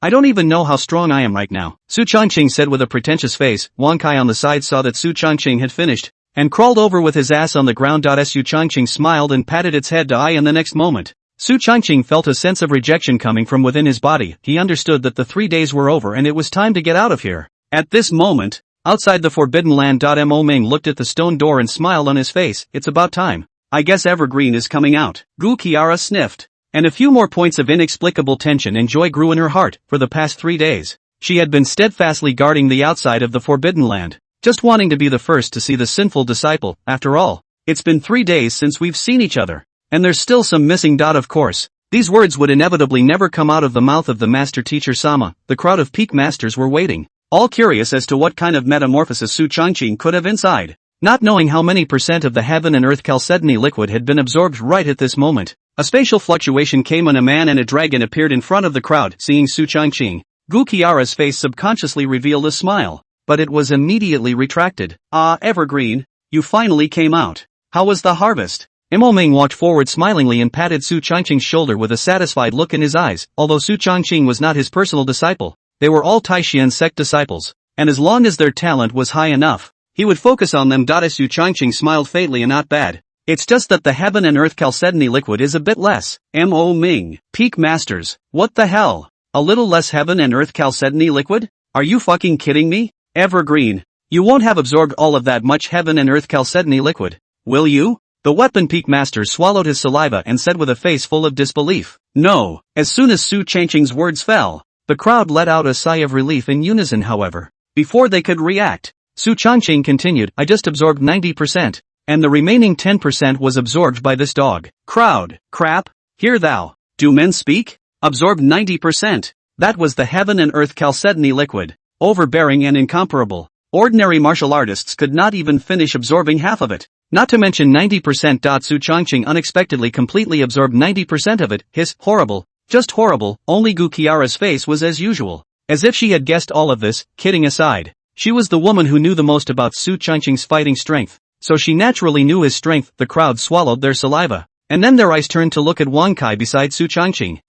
I don't even know how strong I am right now, Su Changqing said with a pretentious face. Wang Kai on the side saw that Su Changqing had finished, and crawled over with his ass on the ground. Su Changqing smiled and patted its head. And the next moment, Su Changqing felt a sense of rejection coming from within his body. He understood that the 3 days were over and it was time to get out of here. At this moment, Outside the Forbidden Land. Mo Ming looked at the stone door and smiled on his face. It's about time. I guess Evergreen is coming out. Gu Kiara sniffed. And a few more points of inexplicable tension and joy grew in her heart. For the past 3 days, she had been steadfastly guarding the outside of the Forbidden Land, just wanting to be the first to see the sinful disciple. After all, it's been 3 days since we've seen each other. And there's still some missing. Of course, these words would inevitably never come out of the mouth of the master teacher Sama. The crowd of peak masters were waiting, all curious as to what kind of metamorphosis Su Changqing could have inside, not knowing how many % of the heaven and earth chalcedony liquid had been absorbed right at this moment. A spatial fluctuation came when a man and a dragon appeared in front of the crowd. Seeing Su Changqing, Gu Kiara's face subconsciously revealed a smile, but it was immediately retracted. Ah, Evergreen, you finally came out. How was the harvest? Mo Ming walked forward smilingly and patted Su Changqing's shoulder with a satisfied look in his eyes. Although Su Changqing was not his personal disciple, they were all Taishian sect disciples, and as long as their talent was high enough, he would focus on them. As Su Changqing smiled faintly and not bad. It's just that the heaven and earth chalcedony liquid is a bit less. Mo Ming, peak masters, what the hell? A little less heaven and earth chalcedony liquid? Are you fucking kidding me? Evergreen, you won't have absorbed all of that much heaven and earth chalcedony liquid, will you? The weapon peak master swallowed his saliva and said with a face full of disbelief, no. As soon as Su Changqing's words fell, the crowd let out a sigh of relief in unison. However, before they could react, Su Changqing continued, I just absorbed 90%, and the remaining 10% was absorbed by this dog. Crowd, crap, hear thou, do men speak? Absorbed 90%. That was the heaven and earth chalcedony liquid, overbearing and incomparable. Ordinary martial artists could not even finish absorbing half of it, not to mention 90%. Su Changqing unexpectedly completely absorbed 90% of it. Hiss, horrible, just horrible. Only Gu Kiara's face was as usual, as if she had guessed all of this. Kidding aside, she was the woman who knew the most about Su Changqing's fighting strength, so she naturally knew his strength. The crowd swallowed their saliva, and then their eyes turned to look at Wang Kai beside Su Changqing.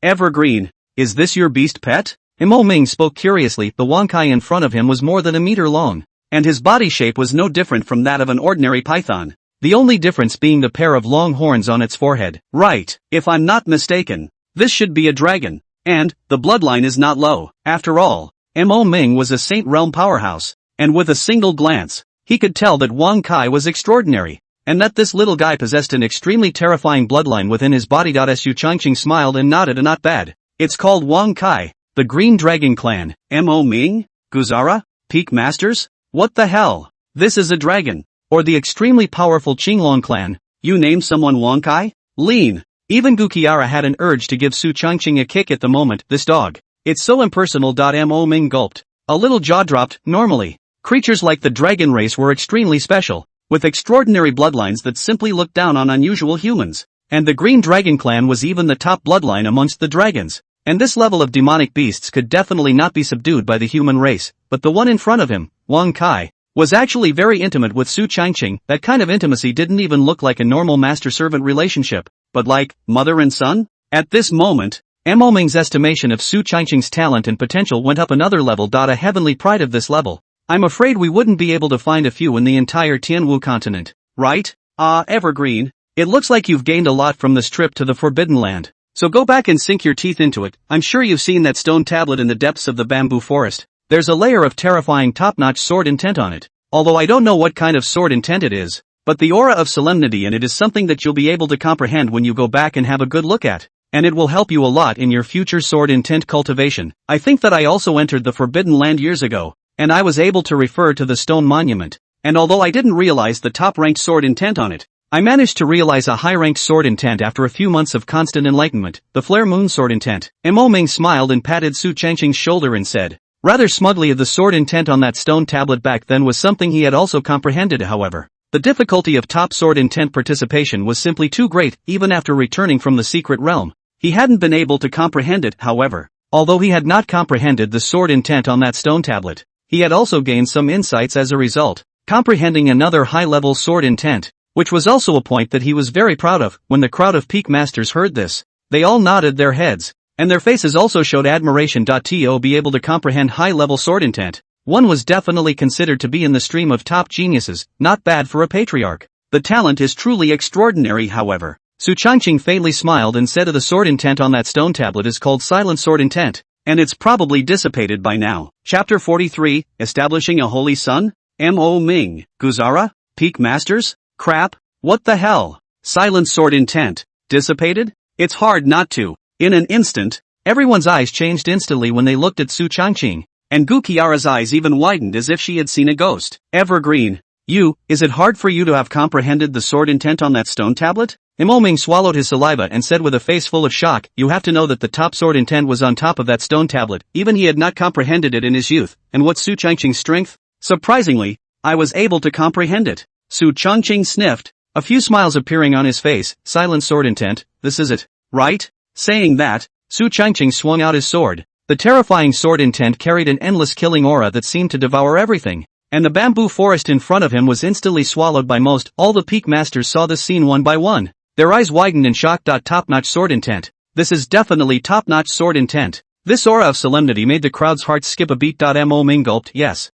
Evergreen, is this your beast pet? Mo Ming spoke curiously. The Wang Kai in front of him was more than a meter long, and his body shape was no different from that of an ordinary python, the only difference being the pair of long horns on its forehead. Right, if I'm not mistaken, this should be a dragon, and the bloodline is not low. After all, Mo Ming was a Saint Realm powerhouse, and with a single glance, he could tell that Wang Kai was extraordinary, and that this little guy possessed an extremely terrifying bloodline within his body. Su Changqing smiled and nodded. Not bad. It's called Wang Kai, the Green Dragon Clan. Mo Ming? Guzara? Peak Masters? What the hell? This is a dragon. Or the extremely powerful Qinglong clan. You name someone Wang Kai? Lean. Even Gu Kiara had an urge to give Su Changqing a kick at the moment. This dog. It's so impersonal. Mo Ming gulped, a little jaw dropped. Normally, creatures like the dragon race were extremely special, with extraordinary bloodlines that simply looked down on unusual humans. And the Green Dragon Clan was even the top bloodline amongst the dragons. And this level of demonic beasts could definitely not be subdued by the human race. But the one in front of him, Wang Kai, was actually very intimate with Su Changqing. That kind of intimacy didn't even look like a normal master-servant relationship, but like mother and son? At this moment, Mo Ming's estimation of Su Changqing's talent and potential went up another level. A heavenly pride of this level. I'm afraid we wouldn't be able to find a few in the entire Tianwu continent, right? Evergreen, it looks like you've gained a lot from this trip to the Forbidden Land. So go back and sink your teeth into it. I'm sure you've seen that stone tablet in the depths of the bamboo forest. There's a layer of terrifying top-notch sword intent on it. Although I don't know what kind of sword intent it is, but the aura of solemnity in it is something that you'll be able to comprehend when you go back and have a good look at. And it will help you a lot in your future sword intent cultivation. I think that I also entered the Forbidden Land years ago, and I was able to refer to the stone monument. And although I didn't realize the top-ranked sword intent on it, I managed to realize a high-ranked sword intent after a few months of constant enlightenment, the Flare Moon sword intent. Mo Ming smiled and patted Su Changqing's shoulder and said, rather smugly, the sword intent on that stone tablet back then was something he had also comprehended. However, the difficulty of top sword intent participation was simply too great. Even after returning from the secret realm, he hadn't been able to comprehend it. However, although he had not comprehended the sword intent on that stone tablet, he had also gained some insights as a result, comprehending another high-level sword intent, which was also a point that he was very proud of. When the crowd of peak masters heard this, they all nodded their heads, and their faces also showed admiration. To be able to comprehend high-level sword intent, one was definitely considered to be in the stream of top geniuses. Not bad for a patriarch. The talent is truly extraordinary. However, Su Changqing faintly smiled and said, the sword intent on that stone tablet is called Silent Sword Intent. and it's probably dissipated by now. Chapter 43, Establishing a Holy Sun? Mo Ming, Guzara? Peak Masters? Crap, what the hell? Silent Sword Intent. Dissipated? It's hard not to. In an instant, everyone's eyes changed instantly when they looked at Su Changqing, and Gu Qiara's eyes even widened as if she had seen a ghost. Evergreen. Is it hard for you to have comprehended the sword intent on that stone tablet? Mo Ming swallowed his saliva and said with a face full of shock, you have to know that the top sword intent was on top of that stone tablet, even he had not comprehended it in his youth, and what's Su Changqing's strength? Surprisingly, I was able to comprehend it. Su Changqing sniffed, a few smiles appearing on his face. Silent sword intent, this is it, right? Saying that, Su Changqing swung out his sword. The terrifying sword intent carried an endless killing aura that seemed to devour everything, and the bamboo forest in front of him was instantly swallowed by all the peak masters saw this scene one by one. Their eyes widened in shock. Top-notch sword intent. This is definitely top-notch sword intent. This aura of solemnity made the crowd's hearts skip a beat. Mo Ming gulped. Yes.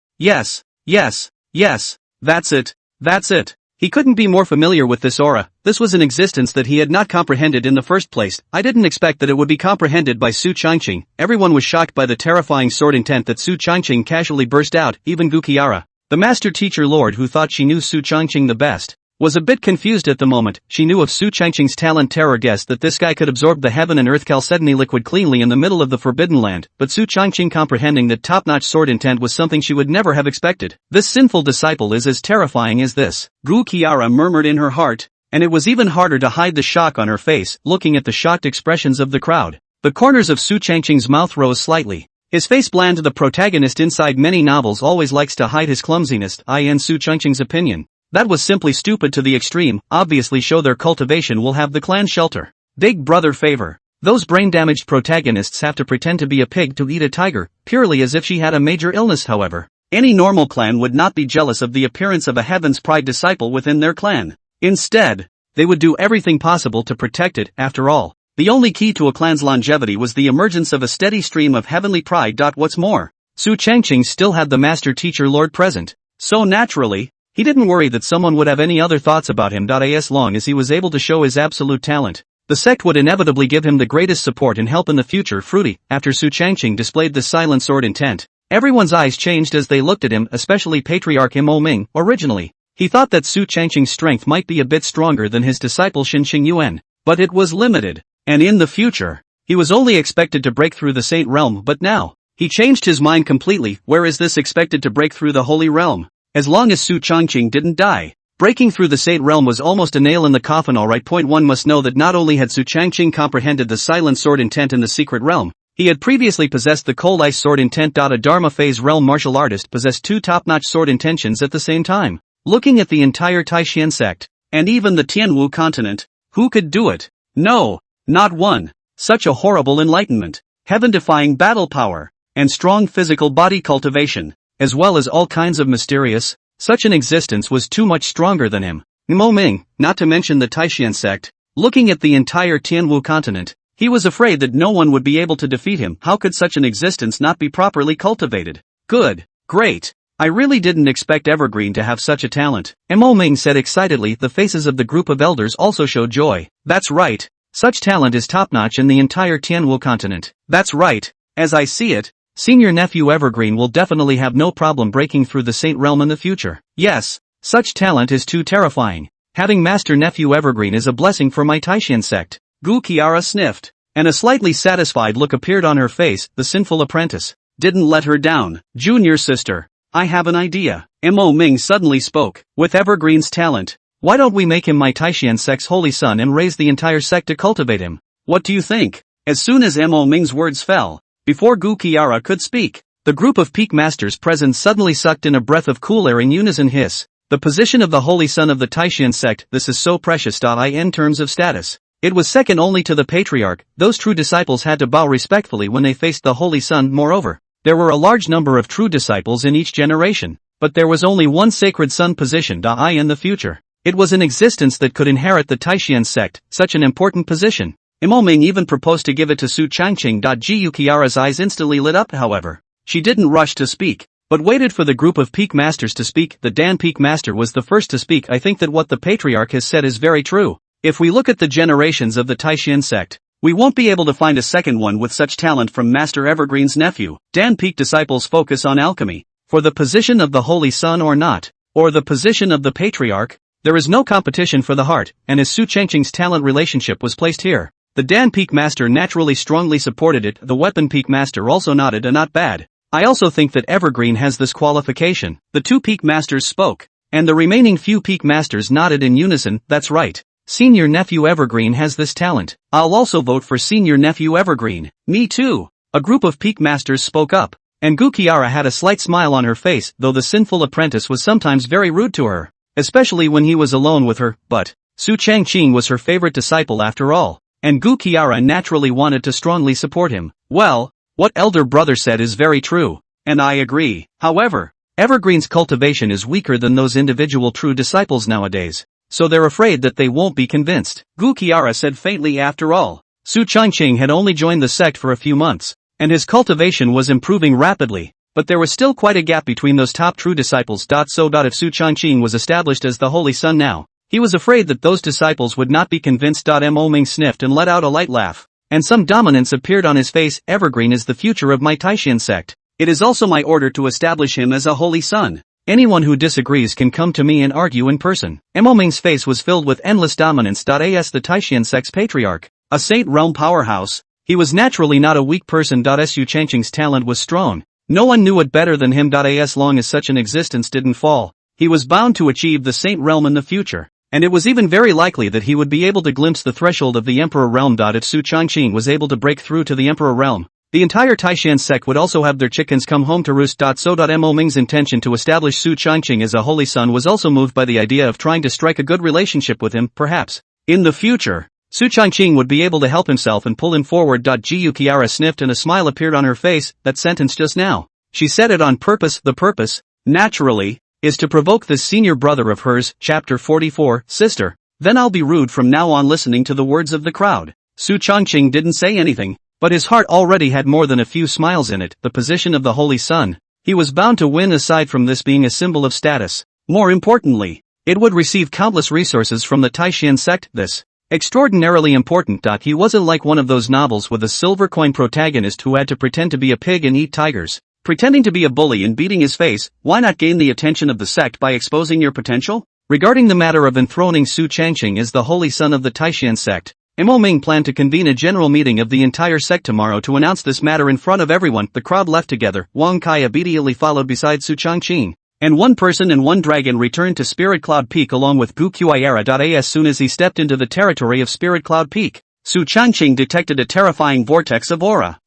That's it. He couldn't be more familiar with this aura. This was an existence that he had not comprehended in the first place. I didn't expect that it would be comprehended by Su Changqing. Everyone was shocked by the terrifying sword intent that Su Changqing casually burst out, even Gu Qiara. The master teacher lord who thought she knew Su Changqing the best was a bit confused at the moment. She knew of Su Changqing's talent. Terror guessed that this guy could absorb the heaven and earth chalcedony liquid cleanly in the middle of the Forbidden Land, but Su Changqing comprehending that top-notch sword intent was something she would never have expected. This sinful disciple is as terrifying as this, Gu Qiara murmured in her heart, and it was even harder to hide the shock on her face, looking at the shocked expressions of the crowd. The corners of Su Changqing's mouth rose slightly. His face bland. The protagonist inside many novels always likes to hide his clumsiness. In Su Changqing's opinion, that was simply stupid to the extreme. Obviously show their cultivation will have the clan shelter. Big brother favor. Those brain-damaged protagonists have to pretend to be a pig to eat a tiger, purely as if she had a major illness. However, any normal clan would not be jealous of the appearance of a Heaven's Pride disciple within their clan. Instead, they would do everything possible to protect it. After all, the only key to a clan's longevity was the emergence of a steady stream of heavenly pride. What's more, Su Changqing still had the master teacher lord present, so naturally, he didn't worry that someone would have any other thoughts about him. As long as he was able to show his absolute talent, the sect would inevitably give him the greatest support and help in the future. Fruity. After Su Changqing displayed the silent sword intent, everyone's eyes changed as they looked at him, especially Patriarch Mo Ming. Originally, he thought that Su Changqing's strength might be a bit stronger than his disciple Xinxing Yuan, but it was limited, and in the future, he was only expected to break through the Saint Realm. But now, he changed his mind completely. Where is this expected to break through the Holy Realm? As long as Su Changqing didn't die, breaking through the Saint Realm was almost a nail in the coffin. Alright. One must know that not only had Su Changqing comprehended the silent sword intent in the secret realm, he had previously possessed the cold ice sword intent. A Dharma phase realm martial artist possessed two top-notch sword intentions at the same time. Looking at the entire Taishan sect, and even the Tianwu continent, who could do it? No, not one. Such a horrible enlightenment, heaven-defying battle power, and strong physical body cultivation, as well as all kinds of mysterious, such an existence was too much stronger than him. Mo Ming, not to mention the Taishan sect, looking at the entire Tianwu continent, he was afraid that no one would be able to defeat him. How could such an existence not be properly cultivated? Good, great. I really didn't expect Evergreen to have such a talent, Mo Ming said excitedly. The faces of the group of elders also showed joy. That's right. Such talent is top-notch in the entire Tianwu continent. That's right. As I see it, Senior Nephew Evergreen will definitely have no problem breaking through the Saint Realm in the future. Yes, such talent is too terrifying. Having Master Nephew Evergreen is a blessing for my Taishan sect. Gu Qiara sniffed, and a slightly satisfied look appeared on her face. The sinful apprentice didn't let her down. Junior sister, I have an idea. Mo Ming suddenly spoke. With Evergreen's talent, why don't we make him my Taishan sect's holy son and raise the entire sect to cultivate him? What do you think? As soon as Mo Ming's words fell, before Gu Qiara could speak, the group of peak masters present suddenly sucked in a breath of cool air in unison. Hiss. The position of the holy son of the Taishan sect, this is so precious. In terms of status, it was second only to the patriarch. Those true disciples had to bow respectfully when they faced the holy son. Moreover, there were a large number of true disciples in each generation, but there was only one sacred son position. In the future, it was an existence that could inherit the Taishan sect, such an important position. Mo Ming even proposed to give it to Su Changqing. Gu Qiara's eyes instantly lit up. However, she didn't rush to speak, but waited for the group of peak masters to speak. The Dan peak master was the first to speak. I think that what the patriarch has said is very true. If we look at the generations of the Taishan sect, We won't be able to find a second one with such talent from Master Evergreen's nephew. Dan Peak disciples focus on alchemy. For the position of the Holy Son or not, or the position of the Patriarch, there is no competition for the heart, and as Su Changqing's talent relationship was placed here. The Dan Peak Master naturally strongly supported it. The Weapon Peak Master also nodded a not bad. I also think that Evergreen has this qualification. The 2 Peak Masters spoke, and the remaining few Peak Masters nodded in unison. That's right. Senior Nephew Evergreen has this talent. I'll also vote for Senior Nephew Evergreen. Me too. A group of Peak Masters spoke up, and Gu Qiara had a slight smile on her face, though the sinful apprentice was sometimes very rude to her, especially when he was alone with her. But Su Changqing was her favorite disciple after all, and Gu Qiara naturally wanted to strongly support him. Well, what elder brother said is very true, and I agree. However, Evergreen's cultivation is weaker than those individual true disciples nowadays, so they're afraid that they won't be convinced. Gu Qiara said faintly. After all, Su Changqing had only joined the sect for a few months, and his cultivation was improving rapidly, but there was still quite a gap between those top true disciples. So if Su Changqing was established as the Holy Son now, he was afraid that those disciples would not be convinced. Mo Ming sniffed and let out a light laugh, and some dominance appeared on his face. Evergreen is the future of my Taishan sect. It is also my order to establish him as a Holy Son. Anyone who disagrees can come to me and argue in person. Mo Ming's face was filled with endless dominance. As the Taishan sect's patriarch, a Saint Realm powerhouse, he was naturally not a weak person. Su Changqing's talent was strong. No one knew it better than him. As long as such an existence didn't fall, he was bound to achieve the Saint Realm in the future, and it was even very likely that he would be able to glimpse the threshold of the Emperor Realm. If Su Changqing was able to break through to the Emperor Realm, the entire Taishan sect would also have their chickens come home to roost. Mo Ming's intention to establish Su Changqing as a Holy Son was also moved by the idea of trying to strike a good relationship with him. Perhaps, in the future, Su Changqing would be able to help himself and pull him forward. Gu Qiara sniffed and a smile appeared on her face. That sentence just now, she said it on purpose. The purpose, naturally, is to provoke this senior brother of hers. Chapter 44, Sister. Then I'll be rude from now on, listening to the words of the crowd. Su Changqing didn't say anything, but his heart already had more than a few smiles in it. The position of the Holy Son, he was bound to win. Aside from this being a symbol of status, more importantly, it would receive countless resources from the Taishan sect. This, extraordinarily important. He wasn't like one of those novels with a silver coin protagonist who had to pretend to be a pig and eat tigers, pretending to be a bully and beating his face. Why not gain the attention of the sect by exposing your potential? Regarding the matter of enthroning Su Changqing as the Holy Son of the Taishan sect, Mo Ming planned to convene a general meeting of the entire sect tomorrow to announce this matter in front of everyone. The crowd left together. Wang Kai immediately followed beside Su Changqing, and one person and one dragon returned to Spirit Cloud Peak along with Gu Qiara. As soon as he stepped into the territory of Spirit Cloud Peak, Su Changqing detected a terrifying vortex of aura.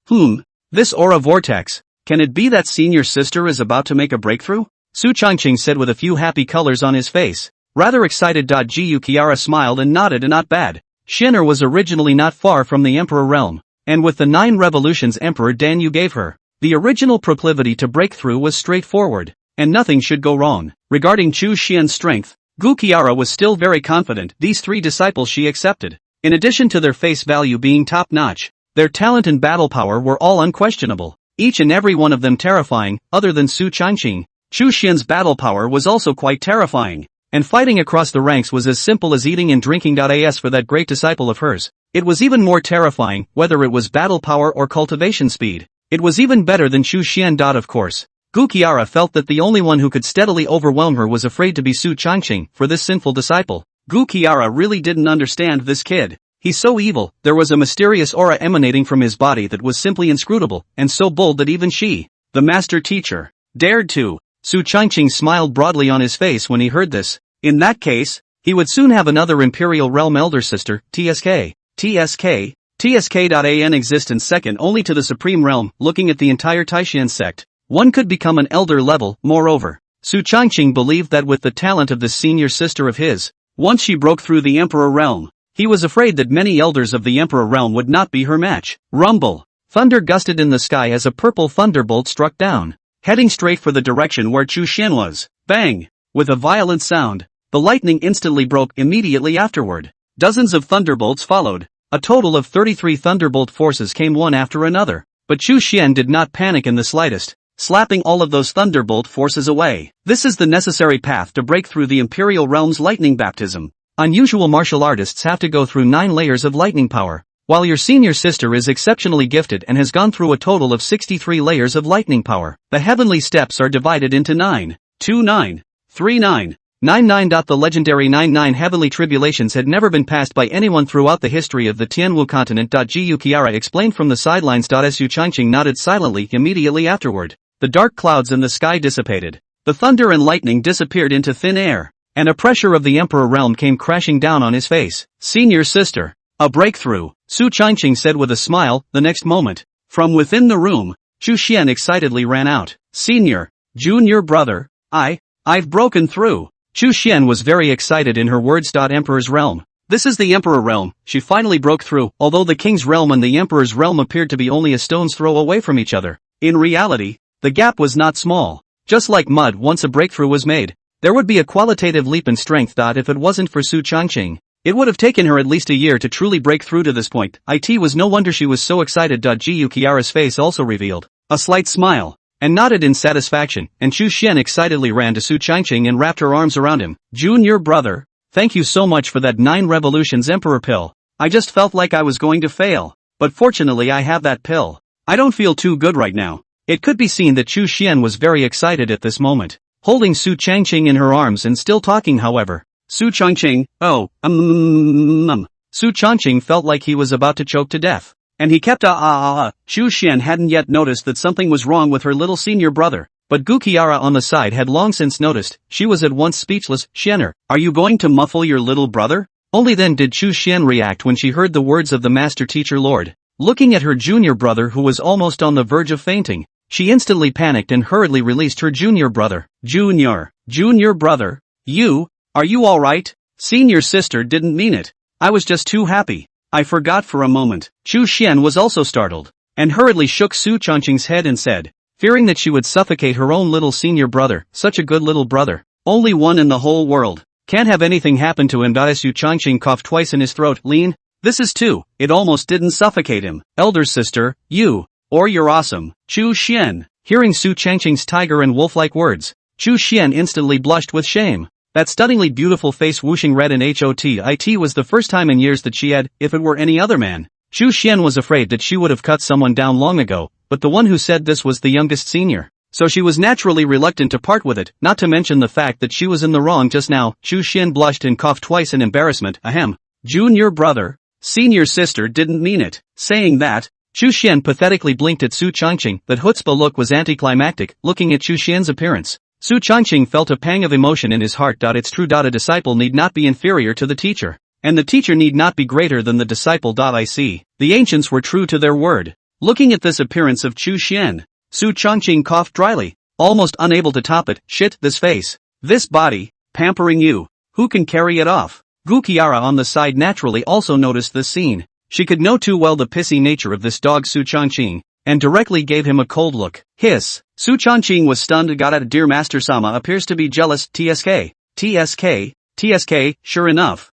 This aura vortex. Can it be that senior sister is about to make a breakthrough? Su Changqing said with a few happy colors on his face. Rather excited. Gu Qiara smiled and nodded a not bad. Shin'er was originally not far from the Emperor Realm, and with the 9 revolutions Emperor Dan Yu gave her, the original proclivity to break through was straightforward, and nothing should go wrong. Regarding Chu Xian's strength, Gu Qiara was still very confident. These 3 disciples she accepted, in addition to their face value being top-notch, their talent and battle power were all unquestionable, each and every one of them terrifying. Other than Su Changqing, Chu Xian's battle power was also quite terrifying, and fighting across the ranks was as simple as eating and drinking. As for that great disciple of hers, it was even more terrifying. Whether it was battle power or cultivation speed, it was even better than Chu Xian. Of course, Gu Qiara felt that the only one who could steadily overwhelm her was afraid to be Su Changqing. For this sinful disciple, Gu Qiara really didn't understand this kid. He's so evil. There was a mysterious aura emanating from his body that was simply inscrutable, and so bold that even she, the master teacher, dared to. Su Changqing smiled broadly on his face when he heard this. In that case, he would soon have another Imperial Realm elder sister. TSK.AN existence second only to the Supreme Realm. Looking at the entire Taishan sect, one could become an elder level. Moreover, Su Changqing believed that with the talent of this senior sister of his, once she broke through the Emperor Realm, he was afraid that many elders of the Emperor Realm would not be her match. Rumble. Thunder gusted in the sky as a purple thunderbolt struck down, heading straight for the direction where Chu Xian was. Bang! With a violent sound, the lightning instantly broke. Immediately afterward, dozens of thunderbolts followed. A total of 33 thunderbolt forces came one after another, but Chu Xian did not panic in the slightest, slapping all of those thunderbolt forces away. This is the necessary path to break through the Imperial Realm's lightning baptism. Unusual martial artists have to go through 9 layers of lightning power, while your senior sister is exceptionally gifted and has gone through a total of 63 layers of lightning power. The heavenly steps are divided into 9, 2, 9, 3, 9, 9, 9. The legendary 9 heavenly tribulations had never been passed by anyone throughout the history of the Tianwu continent. Gu Kiara explained from the sidelines. Su Changqing nodded silently immediately afterward. The dark clouds in the sky dissipated. The thunder and lightning disappeared into thin air, and a pressure of the Emperor realm came crashing down on his face. Senior sister. A breakthrough, Su Changqing said with a smile. The next moment, from within the room, Chu Xian excitedly ran out. Senior, junior brother, I've broken through. Chu Xian was very excited in her words. Emperor's realm. This is the Emperor realm. She finally broke through. Although the King's realm and the Emperor's realm appeared to be only a stone's throw away from each other, in reality, the gap was not small. Just like mud, once a breakthrough was made, there would be a qualitative leap in strength. If it wasn't for Su Changqing, it would have taken her at least a year to truly break through to this point. It was no wonder she was so excited. Gu Kiara's face also revealed a slight smile, and nodded in satisfaction, and Chu Xian excitedly ran to Su Changqing and wrapped her arms around him. Junior brother, thank you so much for that 9 revolutions Emperor pill. I just felt like I was going to fail, but fortunately I have that pill. I don't feel too good right now. It could be seen that Chu Xian was very excited at this moment, holding Su Changqing in her arms and still talking. However, Su Changqing, Su Changqing felt like he was about to choke to death, and he kept Chu Xian hadn't yet noticed that something was wrong with her little senior brother, but Gu Kiara on the side had long since noticed. She was at once speechless. Xianer, are you going to muffle your little brother? Only then did Chu Xian react when she heard the words of the master teacher Lord. Looking at her junior brother who was almost on the verge of fainting, she instantly panicked and hurriedly released her junior brother. Junior brother, are you alright? Senior sister didn't mean it. I was just too happy. I forgot for a moment. Chu Xian was also startled, and hurriedly shook Su Changqing's head and said, fearing that she would suffocate her own little senior brother, such a good little brother, only one in the whole world. Can't have anything happen to him. Su Changqing coughed twice in his throat. Lean, this is too. It almost didn't suffocate him. Elder sister, you're awesome. Chu Xian. Hearing Su Changqing's tiger and wolf-like words, Chu Xian instantly blushed with shame. That stunningly beautiful face whooshing red and it was the first time in years that she had. If it were any other man, Chu Xian was afraid that she would have cut someone down long ago, but the one who said this was the youngest senior, so she was naturally reluctant to part with it, not to mention the fact that she was in the wrong just now. Chu Xian blushed and coughed twice in embarrassment. Ahem. Junior brother, senior sister didn't mean it. Saying that, Chu Xian pathetically blinked at Su Changqing. That chutzpah look was anticlimactic. Looking at Chu Xian's appearance, Su Changqing felt a pang of emotion in his heart. It's true. A disciple need not be inferior to the teacher, and the teacher need not be greater than the disciple. I see. The ancients were true to their word. Looking at this appearance of Chu Xian, Su Changqing coughed dryly, almost unable to top it. Shit, this face, this body, pampering you, who can carry it off? Gu Kiara on the side naturally also noticed this scene. She could know too well the pissy nature of this dog Su Changqing, and directly gave him a cold look. Hiss. Su Changqing was stunned. Got it. Dear Master Sama appears to be jealous. TSK, sure enough.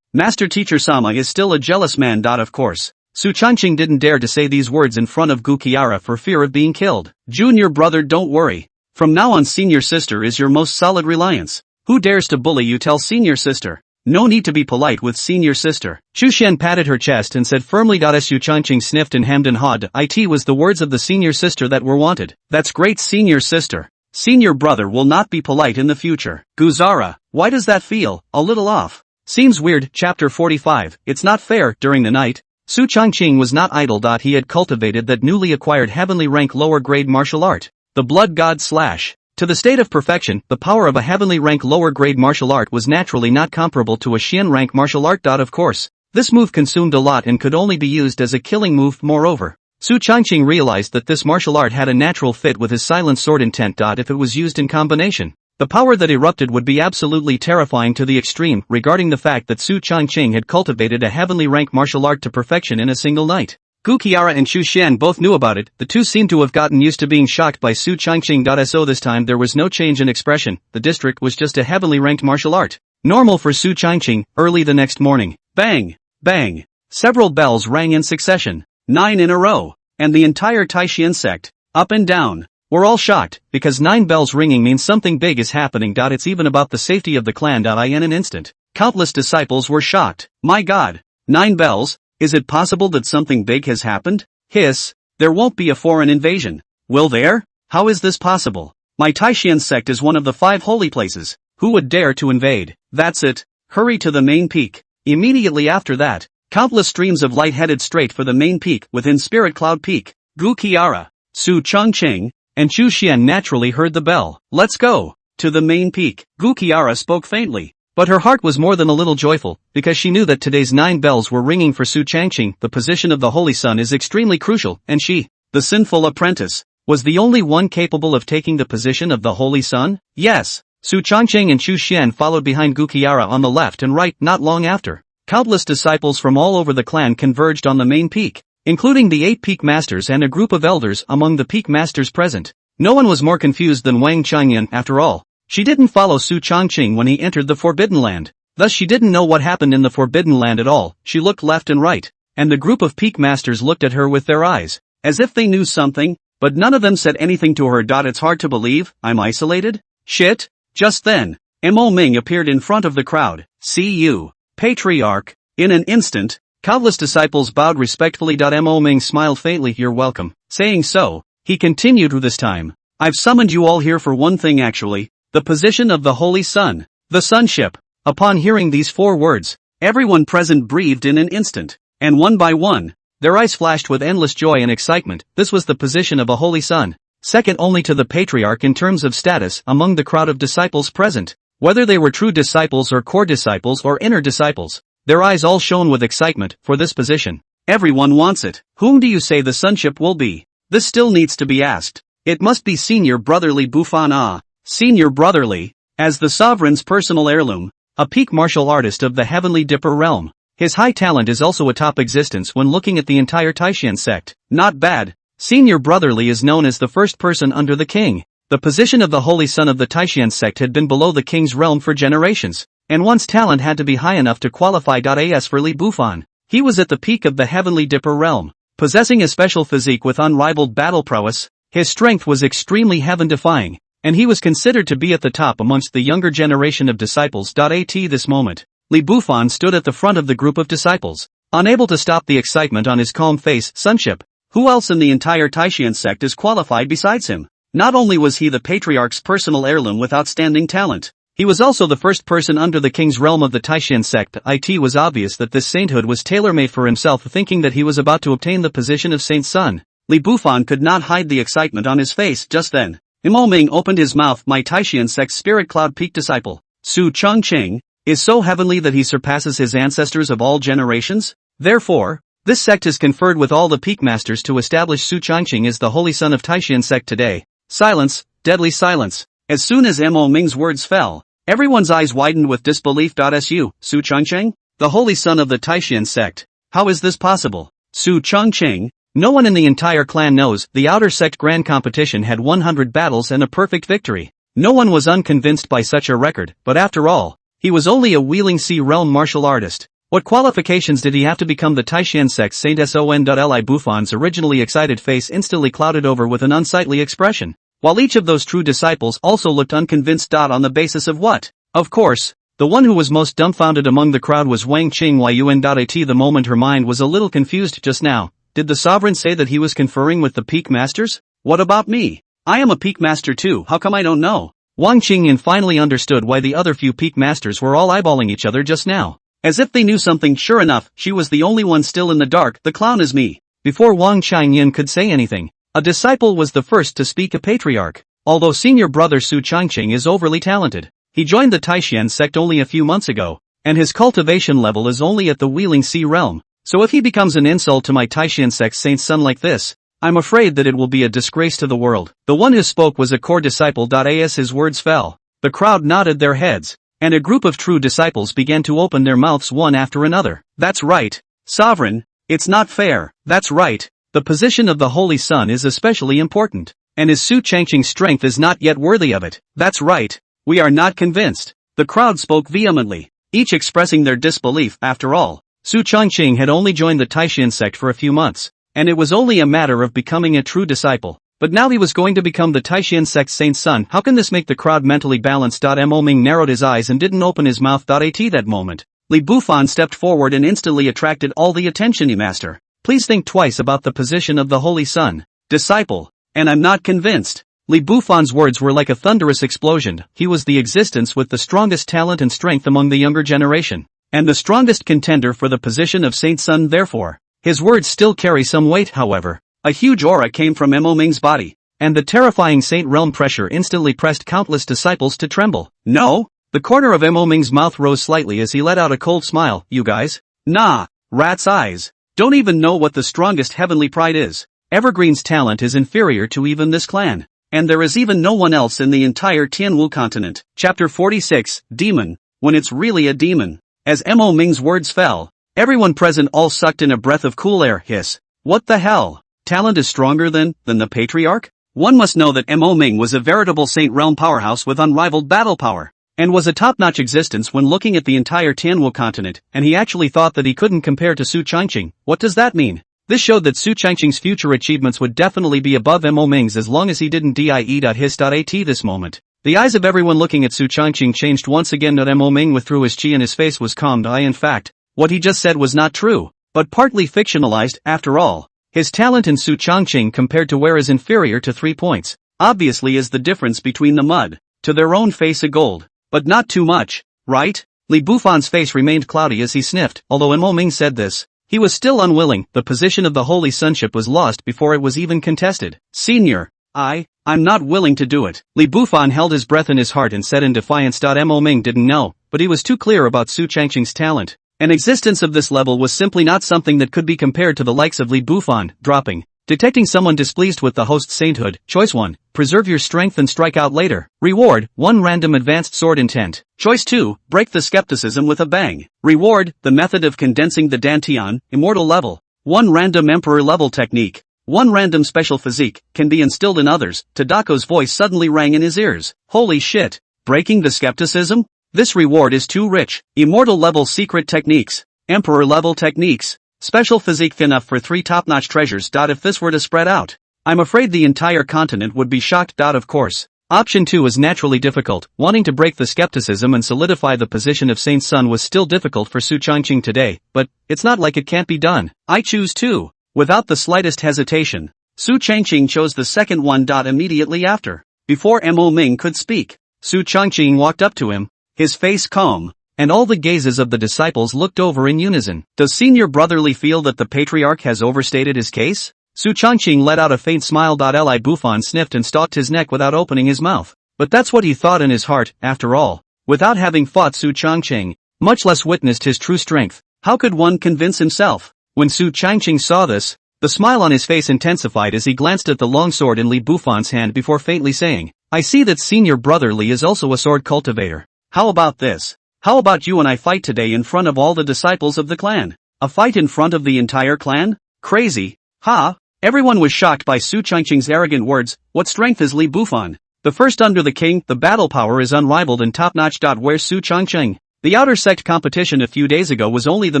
Master Teacher Sama is still a jealous man. Of course. Su Changqing didn't dare to say these words in front of Gu Kiara for fear of being killed. Junior brother, don't worry. From now on senior sister is your most solid reliance. Who dares to bully you? Tell senior sister. No need to be polite with senior sister. Chu Xian patted her chest and said firmly. Su Changqing sniffed and hemmed and hawed. It was the words of the senior sister that were wanted. That's great, senior sister. Senior brother will not be polite in the future. Guzara, why does that feel a little off? Seems weird. Chapter 45. It's not fair. During the night, Su Changqing was not idle. He had cultivated that newly acquired heavenly rank lower grade martial art, the Blood God Slash. To the state of perfection, the power of a heavenly rank lower grade martial art was naturally not comparable to a Xian rank martial art. Of course, this move consumed a lot and could only be used as a killing move. Moreover, Su Changqing realized that this martial art had a natural fit with his silent sword intent. If it was used in combination, the power that erupted would be absolutely terrifying to the extreme. Regarding the fact that Su Changqing had cultivated a heavenly rank martial art to perfection in a single night, Gu Kiara and Chu Xian both knew about it. The two seemed to have gotten used to being shocked by Su Changqing. So this time there was no change in expression. The district was just a heavily ranked martial art. Normal for Su Changqing. Early the next morning, bang, bang, several bells rang in succession, 9 in a row, and the entire Taishian sect, up and down, were all shocked, because 9 bells ringing means something big is happening. It's even about the safety of the clan. In an instant, countless disciples were shocked. My God, 9 bells? Is it possible that something big has happened? Hiss, there won't be a foreign invasion. Will there? How is this possible? My Taishan sect is one of the 5 holy places. Who would dare to invade? That's it. Hurry to the main peak. Immediately after that, countless streams of light headed straight for the main peak within Spirit Cloud Peak. Gu Qiara, Su Chongqing, and Chu Xian naturally heard the bell. Let's go. To the main peak. Gu Qiara spoke faintly, but her heart was more than a little joyful, because she knew that today's 9 bells were ringing for Su Changqing. The position of the Holy Sun is extremely crucial, and she, the sinful apprentice, was the only one capable of taking the position of the Holy Sun? Yes. Su Changqing and Chu Xian followed behind Gu Qiara on the left and right. Not long after, countless disciples from all over the clan converged on the main peak, including the 8 peak masters and a group of elders among the peak masters present. No one was more confused than Wang Changyan. After all, she didn't follow Su Changqing when he entered the Forbidden Land. Thus she didn't know what happened in the Forbidden Land at all. She looked left and right, and the group of peak masters looked at her with their eyes, as if they knew something, but none of them said anything to her. It's hard to believe, I'm isolated? Shit. Just then, Mo Ming appeared in front of the crowd. See you, Patriarch. In an instant, countless disciples bowed respectfully. Mo Ming smiled faintly. You're welcome. Saying so, he continued with this time. I've summoned you all here for one thing actually, the position of the Holy Sun, the Sunship. Upon hearing these 4 words, everyone present breathed in an instant, and one by one, their eyes flashed with endless joy and excitement. This was the position of a Holy Sun, second only to the Patriarch in terms of status among the crowd of disciples present. Whether they were true disciples or core disciples or inner disciples, their eyes all shone with excitement for this position. Everyone wants it. Whom do you say the Sunship will be? This still needs to be asked. It must be Senior Brotherly Bufan. Senior Brotherly, as the sovereign's personal heirloom, a peak martial artist of the Heavenly Dipper realm. His high talent is also a top existence when looking at the entire Taishan sect. Not bad. Senior Brotherly is known as the first person under the king. The position of the Holy Son of the Taishan sect had been below the king's realm for generations, and one's talent had to be high enough to qualify. As for Li Bufan, he was at the peak of the Heavenly Dipper realm, possessing a special physique with unrivaled battle prowess. His strength was extremely heaven-defying, and he was considered to be at the top amongst the younger generation of disciples. At this moment, Li Bufan stood at the front of the group of disciples, unable to stop the excitement on his calm face. Sunship. Who else in the entire Taishan sect is qualified besides him? Not only was he the Patriarch's personal heirloom with outstanding talent, he was also the first person under the king's realm of the Taishan sect. It was obvious that this sainthood was tailor-made for himself. Thinking that he was about to obtain the position of Saint Sun, Li Bufan could not hide the excitement on his face. Just then, Mo Ming opened his mouth. My Taishan sect Spirit Cloud Peak disciple, Su Chongqing, is so heavenly that he surpasses his ancestors of all generations. Therefore, this sect has conferred with all the peak masters to establish Su Chongqing as the Holy Son of Taishan sect today. Silence, deadly silence. As soon as Mo Ming's words fell, everyone's eyes widened with disbelief. Su Chongqing? The Holy Son of the Taishan sect. How is this possible? Su Chongqing? No one in the entire clan knows. The outer sect grand competition had 100 battles and a perfect victory. No one was unconvinced by such a record, but after all, he was only a Wheeling Sea realm martial artist. What qualifications did he have to become the Taishan sect Saint Son? Li Bufan's originally excited face instantly clouded over with an unsightly expression, while each of those true disciples also looked unconvinced. On the basis of what? Of course, the one who was most dumbfounded among the crowd was Wang Qingyun. At the moment her mind was a little confused just now. Did the sovereign say that he was conferring with the peak masters? What about me? I am a peak master too. How come I don't know? Wang Qingyun finally understood why the other few peak masters were all eyeballing each other just now, as if they knew something. Sure enough, she was the only one still in the dark. The clown is me. Before Wang Qingyun could say anything, a disciple was the first to speak. A patriarch. Although senior brother Su Chongqing is overly talented, he joined the Taishan sect only a few months ago, and his cultivation level is only at the Wheeling Sea realm. So if he becomes an insult to my Taishan sect Saint Sun like this, I'm afraid that it will be a disgrace to the world. The one who spoke was a core disciple. As his words fell, the crowd nodded their heads, and a group of true disciples began to open their mouths one after another. That's right, sovereign, it's not fair. That's right, the position of the Holy Sun is especially important, and his Su Changqing's strength is not yet worthy of it. That's right, we are not convinced. The crowd spoke vehemently, each expressing their disbelief. After all, Su Chongqing had only joined the Taishan sect for a few months, and it was only a matter of becoming a true disciple. But now he was going to become the Taishan sect Saint Sun. How can this make the crowd mentally balanced? Mo Ming narrowed his eyes and didn't open his mouth. At that moment, Li Bufan stepped forward and instantly attracted all the attention. Master, please think twice about the position of the Holy Sun. Disciple, and I'm not convinced. Li Bufan's words were like a thunderous explosion. He was the existence with the strongest talent and strength among the younger generation, and the strongest contender for the position of Saint Sun. Therefore, his words still carry some weight. However, a huge aura came from Mo Ming's body, and the terrifying Saint Realm pressure instantly pressed countless disciples to tremble. No? The corner of Mo Ming's mouth rose slightly as he let out a cold smile. You guys? Nah, rat's eyes. Don't even know what the strongest heavenly pride is. Evergreen's talent is inferior to even this clan, and there is even no one else in the entire Tianwu continent. Chapter 46, Demon, when it's really a demon. As Mo Ming's words fell, everyone present all sucked in a breath of cool air. Hiss. What the hell? Talent is stronger than the Patriarch? One must know that Mo Ming was a veritable Saint Realm powerhouse with unrivaled battle power, and was a top-notch existence when looking at the entire Tianwu continent, and he actually thought that he couldn't compare to Su Changqing. What does that mean? This showed that Su Changqing's future achievements would definitely be above Mo Ming's as long as he didn't die.his.at this moment. The eyes of everyone looking at Su Changqing changed once again. Mo Ming withdrew his chi and his face was calmed. In fact, what he just said was not true, but partly fictionalized. After all, his talent in Su Changqing compared to where is inferior to 3 points. Obviously is the difference between the mud to their own face of gold. But not too much, right? Li Bufan's face remained cloudy as he sniffed. Although Mo Ming said this, he was still unwilling. The position of the Holy Sunship was lost before it was even contested. Senior, I'm not willing to do it. Li Bufan held his breath in his heart and said in defiance. Mo Ming didn't know, but he was too clear about Su Changqing's talent. An existence of this level was simply not something that could be compared to the likes of Li Bufan. Dropping. Detecting someone displeased with the host's sainthood. Choice 1. Preserve your strength and strike out later. Reward. 1 random advanced sword intent. Choice 2. Break the skepticism with a bang. Reward. The method of condensing the Dantian, immortal level. 1 random emperor level technique. 1 random special physique, can be instilled in others. Tadako's voice suddenly rang in his ears. Holy shit. Breaking the skepticism? This reward is too rich. Immortal level secret techniques. Emperor level techniques. Special physique enough for 3 top-notch treasures. If this were to spread out, I'm afraid the entire continent would be shocked. Of course, option 2 is naturally difficult. Wanting to break the skepticism and solidify the position of Saint Sun was still difficult for Su Changqing today, but it's not like it can't be done. I choose 2. Without the slightest hesitation, Su Changqing chose the second one. Immediately after, before Mo Ming could speak, Su Changqing walked up to him, his face calm, and all the gazes of the disciples looked over in unison. Does Senior Brotherly feel that the Patriarch has overstated his case? Su Changqing let out a faint smile. Li Bufan sniffed and stalked his neck without opening his mouth. But that's what he thought in his heart. After all, without having fought Su Changqing, much less witnessed his true strength, how could one convince himself? When Su Changqing saw this, the smile on his face intensified as he glanced at the long sword in Li Bufan's hand before faintly saying, I see that Senior Brotherly is also a sword cultivator. How about this? How about you and I fight today in front of all the disciples of the clan? A fight in front of the entire clan? Crazy, huh? Everyone was shocked by Su Changqing's arrogant words. What strength is Li Bufan? The first under the king, the battle power is unrivaled and top-notch. Where's Su Changqing? The outer sect competition a few days ago was only the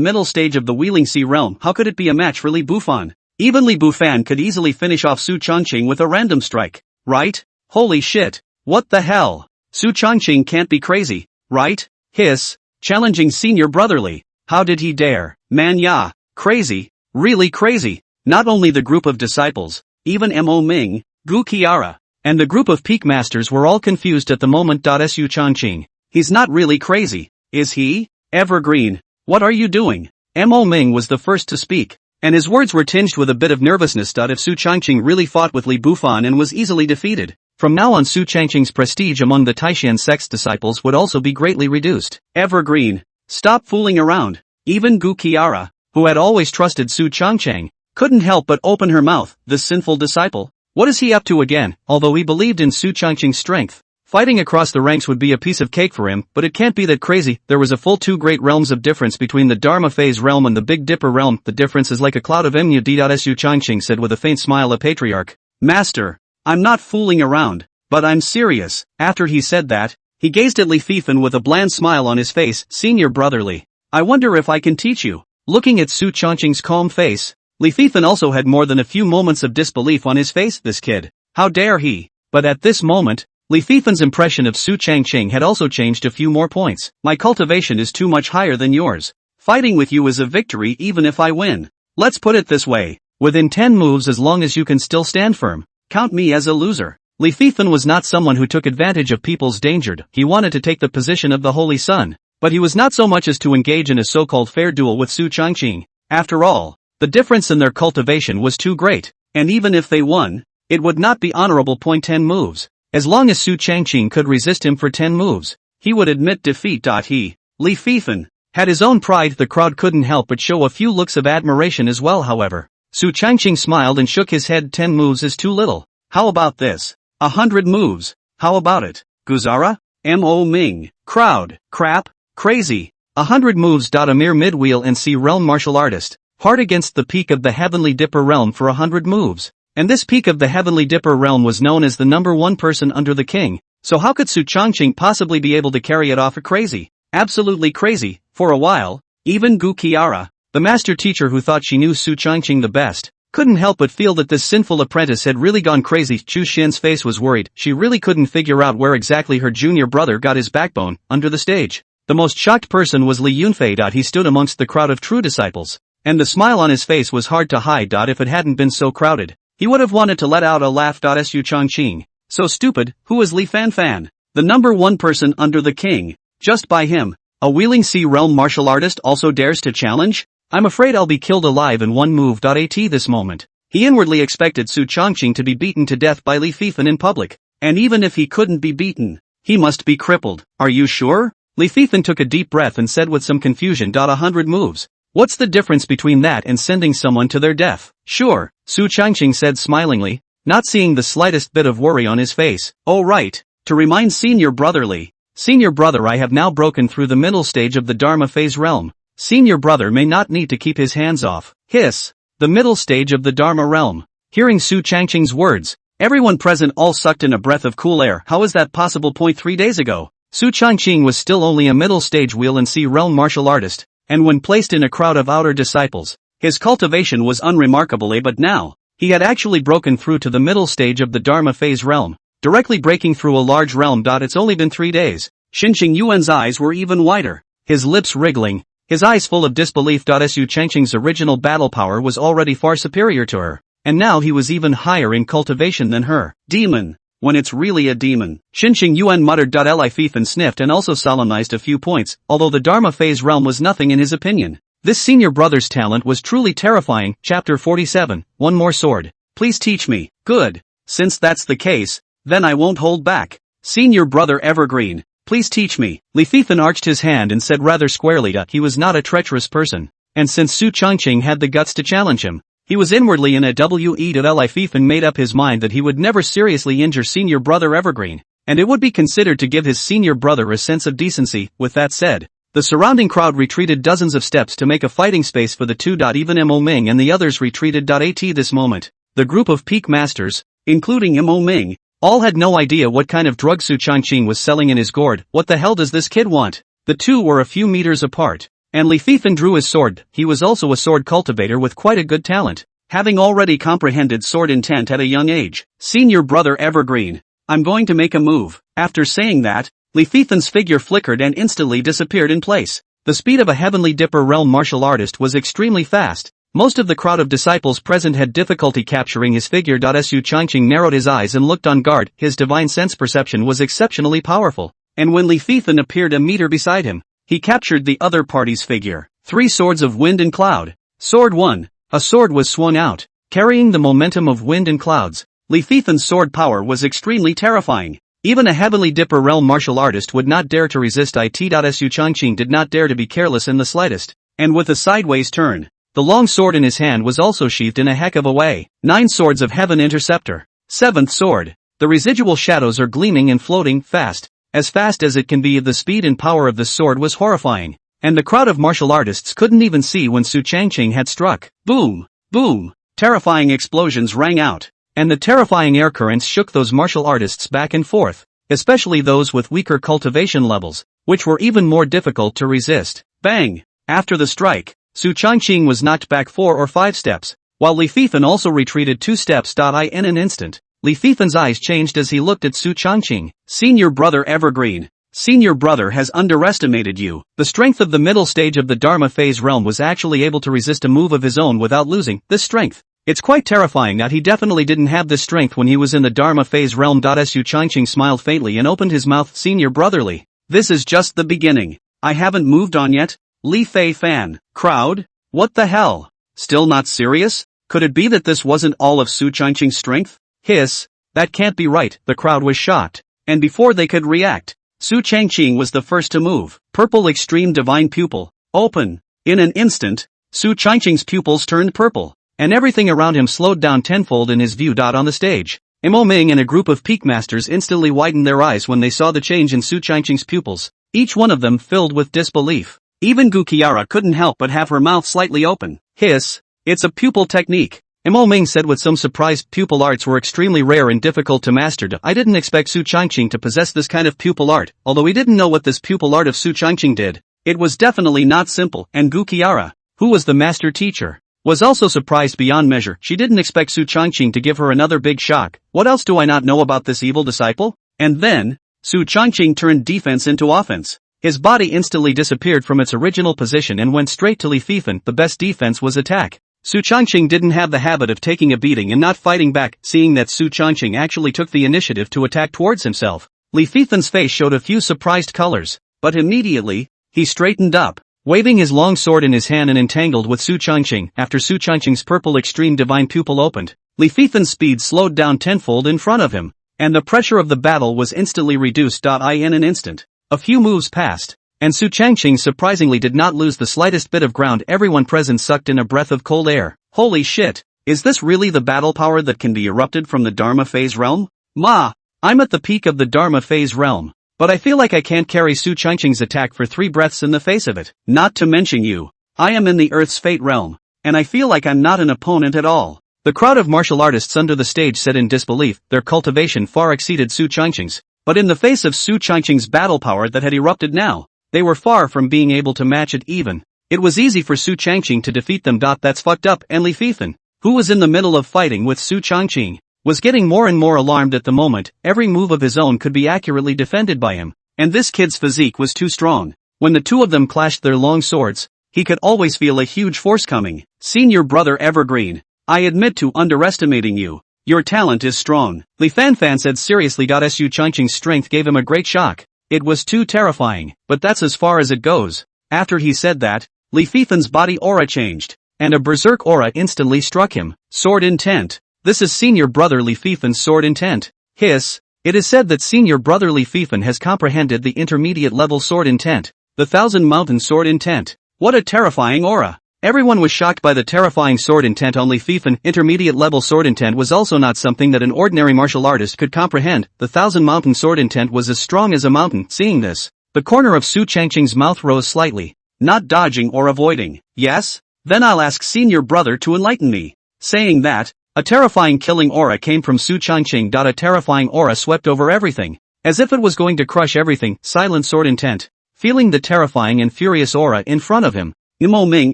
middle stage of the Wheeling Sea realm. How could it be a match for Li Bufan? Even Li Bufan could easily finish off Su Changqing with a random strike, right? Holy shit. What the hell? Su Changqing can't be crazy, right? Hiss, challenging Senior Brotherly. How did he dare? Man, yeah, crazy, really crazy. Not only the group of disciples, even Mo Ming, Gu Qiara, and the group of peak masters were all confused at the moment. Su Changqing, he's not really crazy, is he? Evergreen, what are you doing? Mo Ming was the first to speak, and his words were tinged with a bit of nervousness. If Su Changqing really fought with Li Bufan and was easily defeated, from now on Su Changqing's prestige among the Taishan sect's disciples would also be greatly reduced. Evergreen, stop fooling around. Even Gu Qiara, who had always trusted Su Changqing, couldn't help but open her mouth. This sinful disciple, what is he up to again? Although he believed in Su Changqing's strength, fighting across the ranks would be a piece of cake for him, but it can't be that crazy. There was a full 2 great realms of difference between the Dharma Phase realm and the Big Dipper realm. The difference is like a cloud of immunity. Su Changqing said with a faint smile. A Patriarch, Master, I'm not fooling around, but I'm serious. After he said that, he gazed at Li Fifan with a bland smile on his face. Senior Brotherly, I wonder if I can teach you. Looking at Su Changqing's calm face, Li Fifan also had more than a few moments of disbelief on his face. This kid, how dare he? But at this moment, Li Fifen's impression of Su Changqing had also changed a few more points. My cultivation is too much higher than yours. Fighting with you is a victory even if I win. Let's put it this way. Within 10 moves as long as you can still stand firm. Count me as a loser. Li Fifen was not someone who took advantage of people's danger. He wanted to take the position of the Holy Sun. But he was not so much as to engage in a so-called fair duel with Su Changqing. After all, the difference in their cultivation was too great. And even if they won, it would not be honorable. 10 moves. As long as Su Changqing could resist him for 10 moves, he would admit defeat. He, Li Fifen, had his own pride. The crowd couldn't help but show a few looks of admiration as well. However, Su Changqing smiled and shook his head. 10 moves is too little. How about this? 100 moves. How about it? Guzara? Mo Ming. Crowd. Crap. Crazy. 100 moves. A mere mid-wheel and sea realm martial artist. Hard against the peak of the Heavenly Dipper realm for 100 moves. And this peak of the Heavenly Dipper realm was known as the number 1 person under the king. So how could Su Changqing possibly be able to carry it off? Crazy. Absolutely crazy. For a while, even Gu Qiara, the master teacher who thought she knew Su Changqing the best, couldn't help but feel that this sinful apprentice had really gone crazy. Chu Xin's face was worried. She really couldn't figure out where exactly her junior brother got his backbone. Under the stage, the most shocked person was Li Yunfei. He stood amongst the crowd of true disciples, and the smile on his face was hard to hide. If it hadn't been so crowded, he would have wanted to let out a laugh. Su Changqing, so stupid. Who is Li Fanfan? The number 1 person under the king. Just by him, a wheeling sea realm martial artist also dares to challenge? I'm afraid I'll be killed alive in 1 move. At this moment, he inwardly expected Su Changqing to be beaten to death by Li Fifen in public. And even if he couldn't be beaten, he must be crippled. Are you sure? Li Fifen took a deep breath and said with some confusion. 100 moves. What's the difference between that and sending someone to their death? Sure, Su Changqing said smilingly, not seeing the slightest bit of worry on his face. Oh right, to remind Senior Brother Li. Senior Brother, I have now broken through the middle stage of the Dharma phase realm. Senior Brother may not need to keep his hands off. Hiss. The middle stage of the Dharma realm. Hearing Su Changqing's words, everyone present all sucked in a breath of cool air. How is that possible? 3 days ago, Su Changqing was still only a middle stage wheel and sea realm martial artist, and when placed in a crowd of outer disciples, his cultivation was unremarkable. But now, he had actually broken through to the middle stage of the Dharma phase realm, directly breaking through a large realm. It's only been 3 days. Xinqing Yuan's eyes were even wider, his lips wriggling, his eyes full of disbelief. Su Changqing's original battle power was already far superior to her, and now he was even higher in cultivation than her. Demon. When it's really a demon. Xinqing Yuan muttered. Li Fifen sniffed and also solemnized a few points, although the Dharma phase realm was nothing in his opinion. This senior brother's talent was truly terrifying. Chapter 47, One More Sword. Please teach me. Good. Since that's the case, then I won't hold back. Senior Brother Evergreen, please teach me. Li Fifen arched his hand and said rather squarely that he was not a treacherous person, and since Su Changqing had the guts to challenge him, he was inwardly in a W.E. Li Fifen made up his mind that he would never seriously injure Senior Brother Evergreen, and it would be considered to give his senior brother a sense of decency. With that said, the surrounding crowd retreated dozens of steps to make a fighting space for the two. Even Mo Ming and the others retreated. At this moment, the group of peak masters, including Mo Ming, all had no idea what kind of drug Su Changqing was selling in his gourd. What the hell does this kid want? The two were a few meters apart, and Li Fifen drew his sword. He was also a sword cultivator with quite a good talent, having already comprehended sword intent at a young age. Senior Brother Evergreen, I'm going to make a move. After saying that, Li Fifen's figure flickered and instantly disappeared in place. The speed of a Heavenly Dipper realm martial artist was extremely fast. Most of the crowd of disciples present had difficulty capturing his figure. Su Changqing narrowed his eyes and looked on guard. His divine sense perception was exceptionally powerful, and when Li Fifen appeared a meter beside him, he captured the other party's figure. 3 swords of wind and cloud. Sword 1. A sword was swung out, carrying the momentum of wind and clouds. Li Fifen's sword power was extremely terrifying. Even a Heavenly Dipper realm martial artist would not dare to resist it. Su Changqing did not dare to be careless in the slightest, and with a sideways turn, the long sword in his hand was also sheathed in a heck of a way. 9 swords of heaven interceptor. 7th sword. The residual shadows are gleaming and floating fast as it can be. The speed and power of the sword was horrifying, and the crowd of martial artists couldn't even see when Su Changqing had struck. Boom! Boom! Terrifying explosions rang out, and the terrifying air currents shook those martial artists back and forth, especially those with weaker cultivation levels, which were even more difficult to resist. Bang! After the strike, Su Changqing was knocked back 4 or 5 steps, while Li Fifen also retreated 2 steps. In an instant, Li Fifen's eyes changed as he looked at Su Changqing. Senior brother Evergreen. Senior brother has underestimated you. The strength of the middle stage of the Dharma phase realm was actually able to resist a move of his own without losing this strength. It's quite terrifying that he definitely didn't have this strength when he was in the Dharma phase realm. Su Changqing smiled faintly and opened his mouth. Senior brotherly. This is just the beginning. I haven't moved on yet. Li Fei fan. Crowd? What the hell? Still not serious? Could it be that this wasn't all of Su Changqing's strength? Hiss. That can't be right. The crowd was shocked. And before they could react, Su Changqing was the first to move. Purple extreme divine pupil. Open. In an instant, Su Changqing's pupils turned purple, and everything around him slowed down tenfold in his view. On the stage, Mo Ming and a group of peak masters instantly widened their eyes when they saw the change in Su Changqing's pupils, each one of them filled with disbelief. Even Gu Qiara couldn't help but have her mouth slightly open. Hiss. It's a pupil technique. Mo Ming said with some surprise. Pupil arts were extremely rare and difficult to master. I didn't expect Su Changqing to possess this kind of pupil art, although he didn't know what this pupil art of Su Changqing did. It was definitely not simple, and Gu Qiara, who was the master teacher, was also surprised beyond measure. She didn't expect Su Changqing to give her another big shock. What else do I not know about this evil disciple? And then, Su Changqing turned defense into offense. His body instantly disappeared from its original position and went straight to Li Fifen. The best defense was attack. Su Changqing didn't have the habit of taking a beating and not fighting back. Seeing that Su Changqing actually took the initiative to attack towards himself, Li Fifen's face showed a few surprised colors, but immediately, he straightened up, waving his long sword in his hand and entangled with Su Changqing. After Su Changqing's purple extreme divine pupil opened, Li Fifen's speed slowed down tenfold in front of him, and the pressure of the battle was instantly reduced. In an instant, a few moves passed, and Su Changqing surprisingly did not lose the slightest bit of ground. Everyone present sucked in a breath of cold air. Holy shit, is this really the battle power that can be erupted from the Dharma phase realm? I'm at the peak of the Dharma phase realm, but I feel like I can't carry Su Changqing's attack for 3 breaths in the face of it. Not to mention you. I am in the Earth's fate realm, and I feel like I'm not an opponent at all. The crowd of martial artists under the stage said in disbelief. Their cultivation far exceeded Su Changqing's, but in the face of Su Changqing's battle power that had erupted now, they were far from being able to match it even. It was easy for Su Changqing to defeat them. That's fucked up. And Li Fifen, who was in the middle of fighting with Su Changqing, was getting more and more alarmed at the moment. Every move of his own could be accurately defended by him, and this kid's physique was too strong. When the two of them clashed their long swords, he could always feel a huge force coming. Senior brother Evergreen, I admit to underestimating you. Your talent is strong, Li Fanfan said seriously. Su Changqing's strength gave him a great shock. It was too terrifying, but that's as far as it goes. After he said that, Li Fifen's body aura changed, and a berserk aura instantly struck him. Sword intent. This is senior brother Li Fifen's sword intent. Hiss. It is said that senior brother Li Fifen has comprehended the intermediate level sword intent, the Thousand Mountain sword intent. What a terrifying aura. Everyone was shocked by the terrifying sword intent on Li Fifen. Intermediate level sword intent was also not something that an ordinary martial artist could comprehend. The Thousand Mountain sword intent was as strong as a mountain. Seeing this, the corner of Su Changqing's mouth rose slightly. Not dodging or avoiding. Yes? Then I'll ask senior brother to enlighten me. Saying that, a terrifying killing aura came from Su Changqing. A terrifying aura swept over everything, as if it was going to crush everything. Silent sword intent. Feeling the terrifying and furious aura in front of him, Mo Ming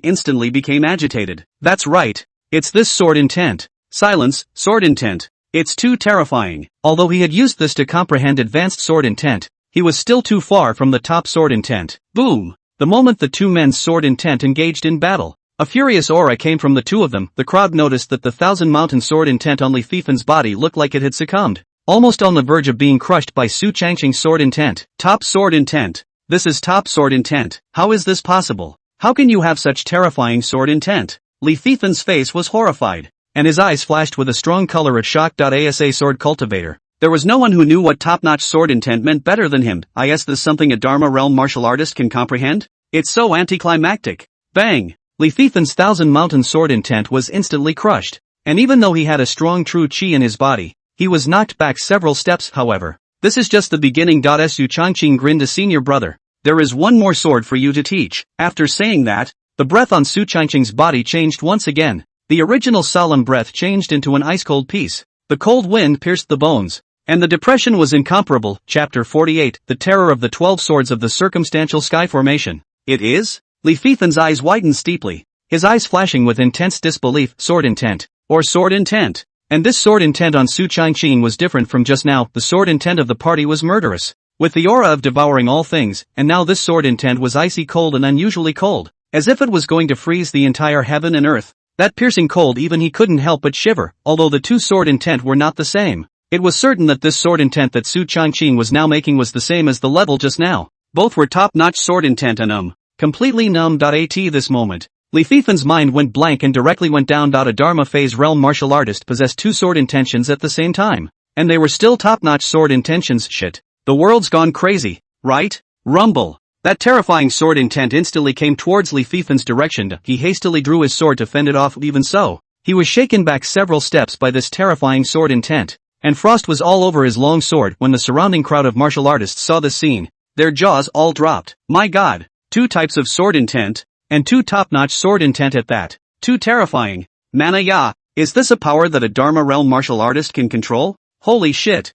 instantly became agitated. That's right. It's this sword intent. Silence, sword intent. It's too terrifying. Although he had used this to comprehend advanced sword intent, he was still too far from the top sword intent. Boom! The moment the two men's sword intent engaged in battle, a furious aura came from the two of them. The crowd noticed that the Thousand Mountain sword intent on Li Fifen's body looked like it had succumbed, almost on the verge of being crushed by Su Changqing's sword intent. Top sword intent. This is top sword intent. How is this possible? How can you have such terrifying sword intent? Li Fifen's face was horrified, and his eyes flashed with a strong color of shock. Asa sword cultivator. There was no one who knew what top-notch sword intent meant better than him. Is this something a Dharma realm martial artist can comprehend? It's so anticlimactic. Bang! Li Fifen's Thousand Mountain sword intent was instantly crushed, and even though he had a strong true qi in his body, he was knocked back several steps. However, this is just the beginning. Su Changqing grinned to senior brother. There is one more sword for you to teach. After saying that, the breath on Su Changqing's body changed once again. The original solemn breath changed into an ice-cold peace. The cold wind pierced the bones, and the depression was incomparable. Chapter 48, The Terror of the 12 Swords of the Circumstantial Sky Formation. It is? Li Fifen's eyes widened steeply, his eyes flashing with intense disbelief. Sword intent, or sword intent. And this sword intent on Su Changqing was different from just now. The sword intent of the party was murderous, with the aura of devouring all things, and now this sword intent was icy cold and unusually cold, as if it was going to freeze the entire heaven and earth. That piercing cold, even he couldn't help but shiver, although the two sword intent were not the same. It was certain that this sword intent that Su Changqing was now making was the same as the level just now. Both were top-notch sword intent and completely numb. At this moment, Li Fifen's mind went blank and directly went down. A Dharma phase realm martial artist possessed two sword intentions at the same time, and they were still top-notch sword intentions. Shit. The world's gone crazy, right? Rumble. That terrifying sword intent instantly came towards Li Fifen's direction. He hastily drew his sword to fend it off. Even so, he was shaken back several steps by this terrifying sword intent, and frost was all over his long sword. When the surrounding crowd of martial artists saw this scene, their jaws all dropped. My god, two types of sword intent, and two top-notch sword intent at that. Too terrifying. Mana ya, is this a power that a Dharma realm martial artist can control? Holy shit,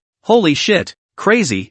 crazy,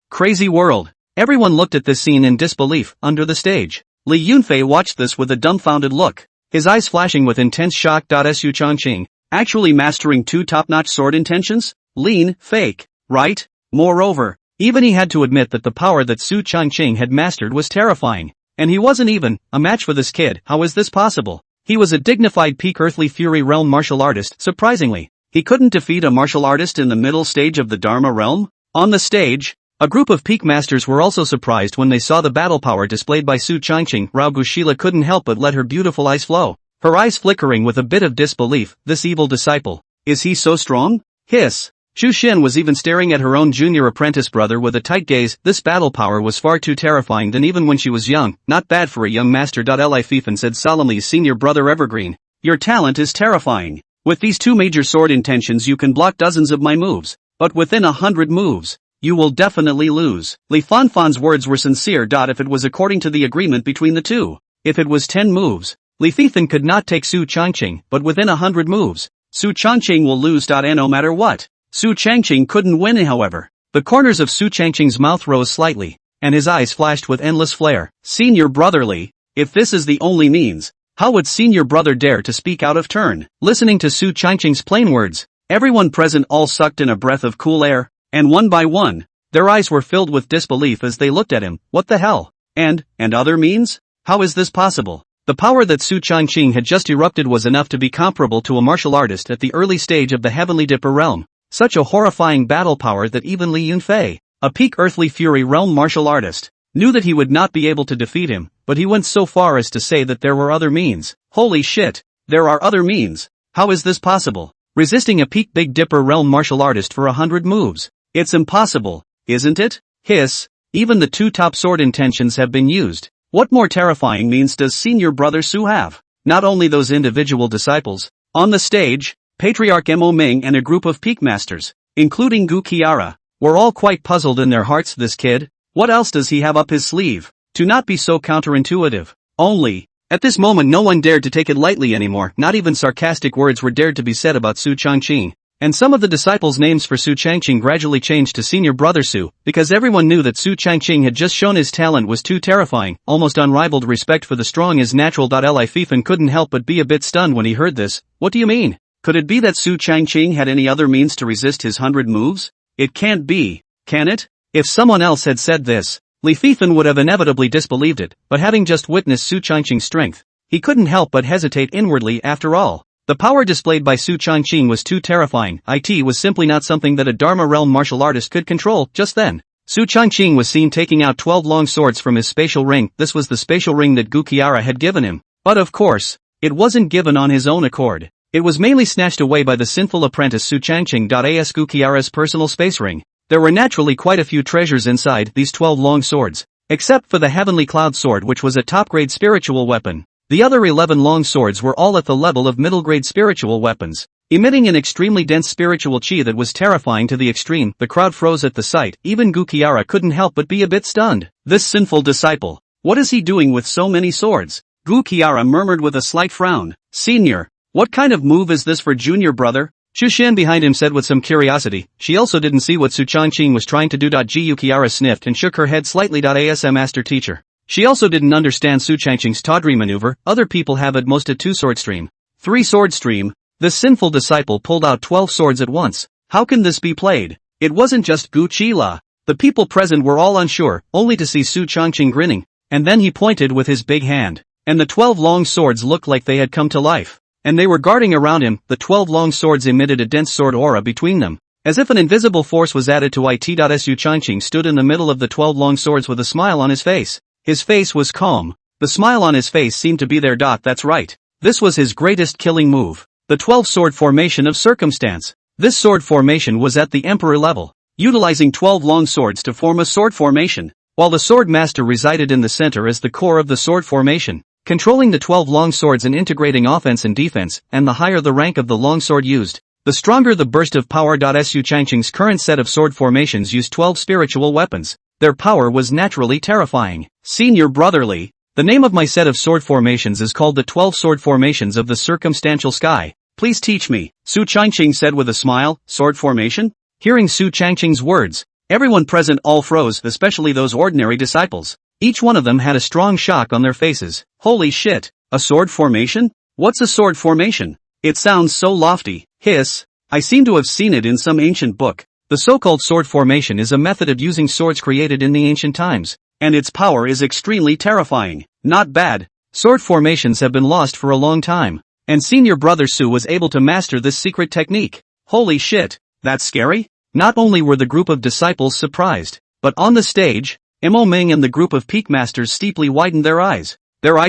crazy world. Everyone looked at this scene in disbelief. Under the stage, Li Yunfei watched this with a dumbfounded look, his eyes flashing with intense shock. Su Changqing, actually mastering two top-notch sword intentions? Lean, fake, right? Moreover, even he had to admit that the power that Su Changqing had mastered was terrifying. And he wasn't even a match for this kid. How is this possible? He was a dignified peak earthly fury realm martial artist. Surprisingly, he couldn't defeat a martial artist in the middle stage of the Dharma realm? On the stage, a group of peak masters were also surprised when they saw the battle power displayed by Su Changqing. Rao Gushila couldn't help but let her beautiful eyes flow, her eyes flickering with a bit of disbelief. This evil disciple, is he so strong? Hiss. Xu Xin was even staring at her own junior apprentice brother with a tight gaze. This battle power was far too terrifying than even when she was young. Not bad for a young master. Li Fifen said solemnly, senior brother Evergreen, your talent is terrifying. With these two major sword intentions you can block dozens of my moves, but within 100 moves, you will definitely lose. Li Fanfan's words were sincere. If it was according to the agreement between the two, if it was 10 moves, Li Fifen could not take Su Changqing, but within 100 moves, Su Changqing will lose. And no matter what, Su Changqing couldn't win. However, the corners of Su Changqing's mouth rose slightly, and his eyes flashed with endless flare. Senior brotherly, if this is the only means, how would senior brother dare to speak out of turn? Listening to Su Changqing's plain words, everyone present all sucked in a breath of cool air, and one by one, their eyes were filled with disbelief as they looked at him. What the hell? And other means? How is this possible? The power that Su Changqing had just erupted was enough to be comparable to a martial artist at the early stage of the Heavenly Dipper realm. Such a horrifying battle power that even Li Yunfei, a peak earthly fury realm martial artist, knew that he would not be able to defeat him, but he went so far as to say that there were other means. Holy shit, there are other means. How is this possible? Resisting a peak Big Dipper realm martial artist for 100 moves. It's impossible, isn't it? Hiss, even the two top sword intentions have been used. What more terrifying means does senior brother Su have? Not only those individual disciples. On the stage, Patriarch Mo Ming and a group of peak masters, including Gu Qiara, were all quite puzzled in their hearts. This kid, what else does he have up his sleeve? To not be so counterintuitive. Only, at this moment no one dared to take it lightly anymore. Not even sarcastic words were dared to be said about Su Changqing. And some of the disciples' names for Su Changqing gradually changed to senior brother Su, because everyone knew that Su Changqing had just shown his talent was too terrifying. Almost unrivaled respect for the strong is natural. Li Fifen couldn't help but be a bit stunned when he heard this. What do you mean? Could it be that Su Changqing had any other means to resist his 100 moves? It can't be, can it? If someone else had said this, Li Fifen would have inevitably disbelieved it, but having just witnessed Su Changqing's strength, he couldn't help but hesitate inwardly. After all, the power displayed by Su Changqing was too terrifying. It was simply not something that a Dharma realm martial artist could control. Just then, Su Changqing was seen taking out 12 long swords from his spatial ring. This was the spatial ring that Gu Qiara had given him. But of course, it wasn't given on his own accord. It was mainly snatched away by the sinful apprentice Su Changqing. As Gu Qiara's personal space ring, there were naturally quite a few treasures inside these 12 long swords, except for the Heavenly Cloud Sword, which was a top-grade spiritual weapon. The other 11 long swords were all at the level of middle-grade spiritual weapons, emitting an extremely dense spiritual chi that was terrifying to the extreme. The crowd froze at the sight. Even Gu Qiara couldn't help but be a bit stunned. This sinful disciple, what is he doing with so many swords? Gu Qiara murmured with a slight frown. Senior, what kind of move is this for junior brother? Xu Xin behind him said with some curiosity. She also didn't see what Su Changqing was trying to do. Gu Qiara sniffed and shook her head slightly. As a master teacher, she also didn't understand Su Changqing's tawdry maneuver. Other people have at most a 2 sword stream, 3 sword stream. The sinful disciple pulled out 12 swords at once. How can this be played? It wasn't just Gu Qi. The people present were all unsure, only to see Su Changqing grinning, and then he pointed with his big hand. And the 12 long swords looked like they had come to life. And they were guarding around him. The 12 long swords emitted a dense sword aura between them. As if an invisible force was added to it. Su Changqing stood in the middle of the 12 long swords with a smile on his face. His face was calm. The smile on his face seemed to be there. That's right. This was his greatest killing move. The 12 sword formation of circumstance. This sword formation was at the emperor level, utilizing 12 long swords to form a sword formation, while the sword master resided in the center as the core of the sword formation, controlling the 12 long swords and integrating offense and defense, and the higher the rank of the long sword used, the stronger the burst of power. Su Changqing's current set of sword formations used 12 spiritual weapons. Their power was naturally terrifying. Senior brotherly, the name of my set of sword formations is called the 12 sword formations of the circumstantial sky. Please teach me, Su Changqing said with a smile. Sword formation? Hearing Su Changqing's words, everyone present all froze, especially those ordinary disciples. Each one of them had a strong shock on their faces. Holy shit, a sword formation? What's a sword formation? It sounds so lofty. Hiss, I seem to have seen it in some ancient book. The so-called sword formation is a method of using swords created in the ancient times, and its power is extremely terrifying. Not bad. Sword formations have been lost for a long time. And senior brother Su was able to master this secret technique. Holy shit, that's scary? Not only were the group of disciples surprised, but on the stage, Mo Ming and the group of peak masters steeply widened their eyes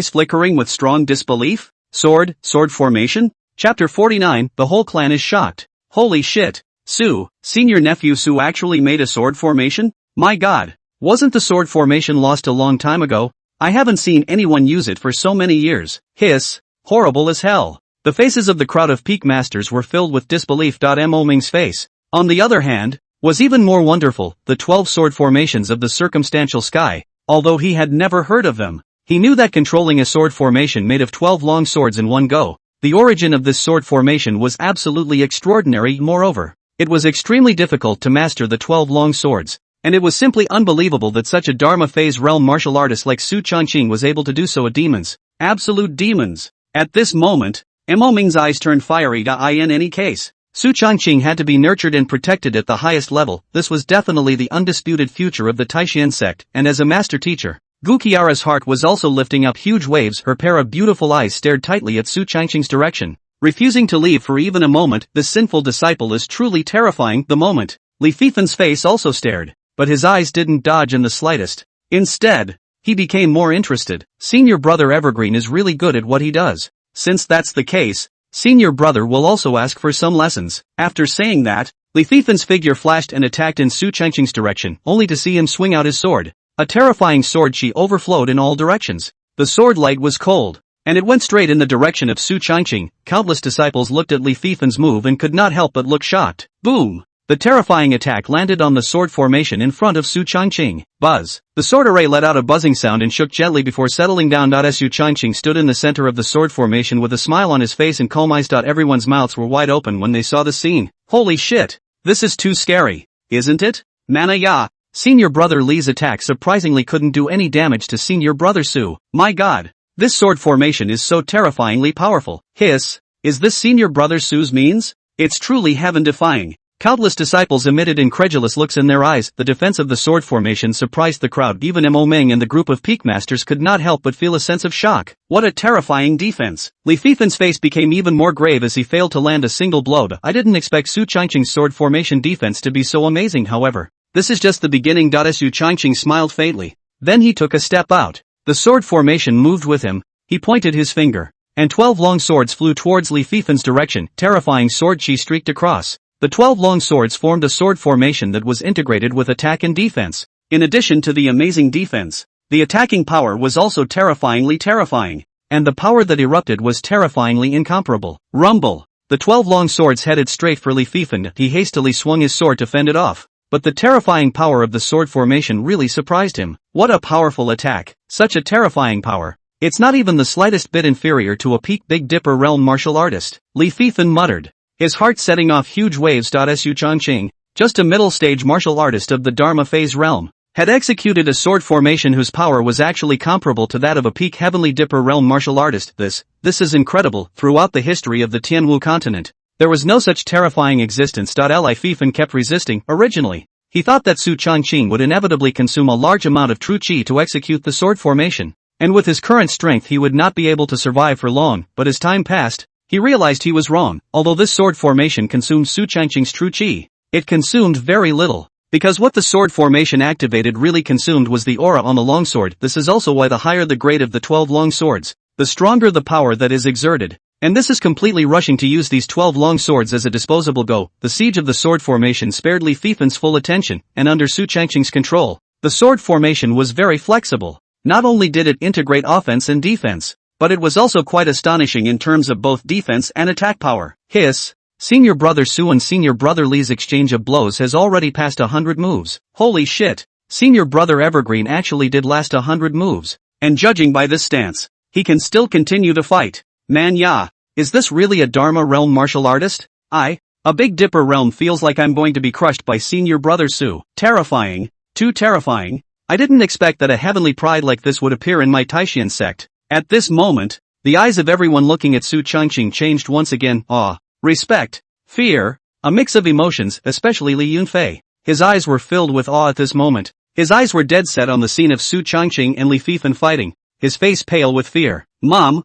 flickering with strong disbelief. Sword formation? Chapter 49, the whole clan is shocked. Holy shit, Su, senior nephew Su actually made a sword formation? My god, wasn't the sword formation lost a long time ago? I haven't seen anyone use it for so many years. Hiss. Horrible as hell. The faces of the crowd of peak masters were filled with disbelief. Mo Ming's face, on the other hand, was even more wonderful. The 12 sword formations of the circumstantial sky. Although he had never heard of them, he knew that controlling a sword formation made of 12 long swords in one go, the origin of this sword formation was absolutely extraordinary. Moreover, it was extremely difficult to master the 12 long swords, and it was simply unbelievable that such a Dharma phase realm martial artist like Su Changqing was able to do so. Demons. Absolute demons. At this moment, Mo Ming's eyes turned fiery. In any case, Su Changqing had to be nurtured and protected at the highest level. This was definitely the undisputed future of the Taishan sect, and as a master teacher, Gu Qiara's heart was also lifting up huge waves. Her pair of beautiful eyes stared tightly at Su Changqing's direction, refusing to leave for even a moment. This sinful disciple is truly terrifying. The moment, Li Fifen's face also stared, but his eyes didn't dodge in the slightest. Instead, he became more interested. Senior brother Evergreen is really good at what he does. Since that's the case, senior brother will also ask for some lessons. After saying that, Li Fifen's figure flashed and attacked in Su Changqing's direction, only to see him swing out his sword. A terrifying sword chi overflowed in all directions. The sword light was cold, and it went straight in the direction of Su Changqing. Countless disciples looked at Li Fifen's move and could not help but look shocked. Boom! The terrifying attack landed on the sword formation in front of Su Changqing. Buzz. The sword array let out a buzzing sound and shook gently before settling down. Su Changqing stood in the center of the sword formation with a smile on his face and calm eyes. Everyone's mouths were wide open when they saw the scene. Holy shit! This is too scary, isn't it? Mana ya! Senior brother Li's attack surprisingly couldn't do any damage to senior brother Su. My god! This sword formation is so terrifyingly powerful. Hiss. Is this senior brother Su's means? It's truly heaven-defying. Countless disciples emitted incredulous looks in their eyes. The defense of the sword formation surprised the crowd. Even Mo Ming and the group of peak masters could not help but feel a sense of shock. What a terrifying defense. Li Fifen's face became even more grave as he failed to land a single blow. I didn't expect Su Changqing's sword formation defense to be so amazing. However, this is just the beginning. Su Changqing smiled faintly. Then he took a step out. The sword formation moved with him. He pointed his finger, and 12 long swords flew towards Li Fifen's direction. Terrifying sword chi streaked across. The 12 long swords formed a sword formation that was integrated with attack and defense. In addition to the amazing defense, the attacking power was also terrifyingly terrifying, and the power that erupted was terrifyingly incomparable. Rumble! The 12 long swords headed straight for Li Fifen. He hastily swung his sword to fend it off, but the terrifying power of the sword formation really surprised him. What a powerful attack! Such a terrifying power! It's not even the slightest bit inferior to a peak Big Dipper realm martial artist, Li Fifen muttered, his heart setting off huge waves. Su Changqing, just a middle-stage martial artist of the Dharma phase realm, had executed a sword formation whose power was actually comparable to that of a peak Heavenly Dipper realm martial artist. This This is incredible. Throughout the history of the Tianwu continent, there was no such terrifying existence. Li Fifan kept resisting. Originally, he thought that Su Changqing would inevitably consume a large amount of true qi to execute the sword formation, and with his current strength he would not be able to survive for long, but as time passed, he realized he was wrong. Although this sword formation consumed Su Changqing's true qi, it consumed very little, because what the sword formation activated really consumed was the aura on the longsword. This is also why the higher the grade of the 12 long swords, the stronger the power that is exerted. And this is completely rushing to use these 12 long swords as a disposable go. The siege of the sword formation spared Li Fifan's full attention, and under Su Changqing's control, the sword formation was very flexible. Not only did it integrate offense and defense, but it was also quite astonishing in terms of both defense and attack power. Hiss! Senior Brother Su and Senior Brother Li's exchange of blows has already passed 100 moves. Holy shit! Senior Brother Evergreen actually did last 100 moves, and judging by this stance, he can still continue to fight. Man ya! Is this really a Dharma realm martial artist? A Big Dipper realm feels like I'm going to be crushed by Senior Brother Su. Terrifying. Too terrifying. I didn't expect that a heavenly pride like this would appear in my Taishan sect. At this moment, the eyes of everyone looking at Su Changqing changed once again. Awe, respect, fear, a mix of emotions, especially Li Yunfei. His eyes were filled with awe at this moment. His eyes were dead set on the scene of Su Changqing and Li Fifan fighting, his face pale with fear. Mom,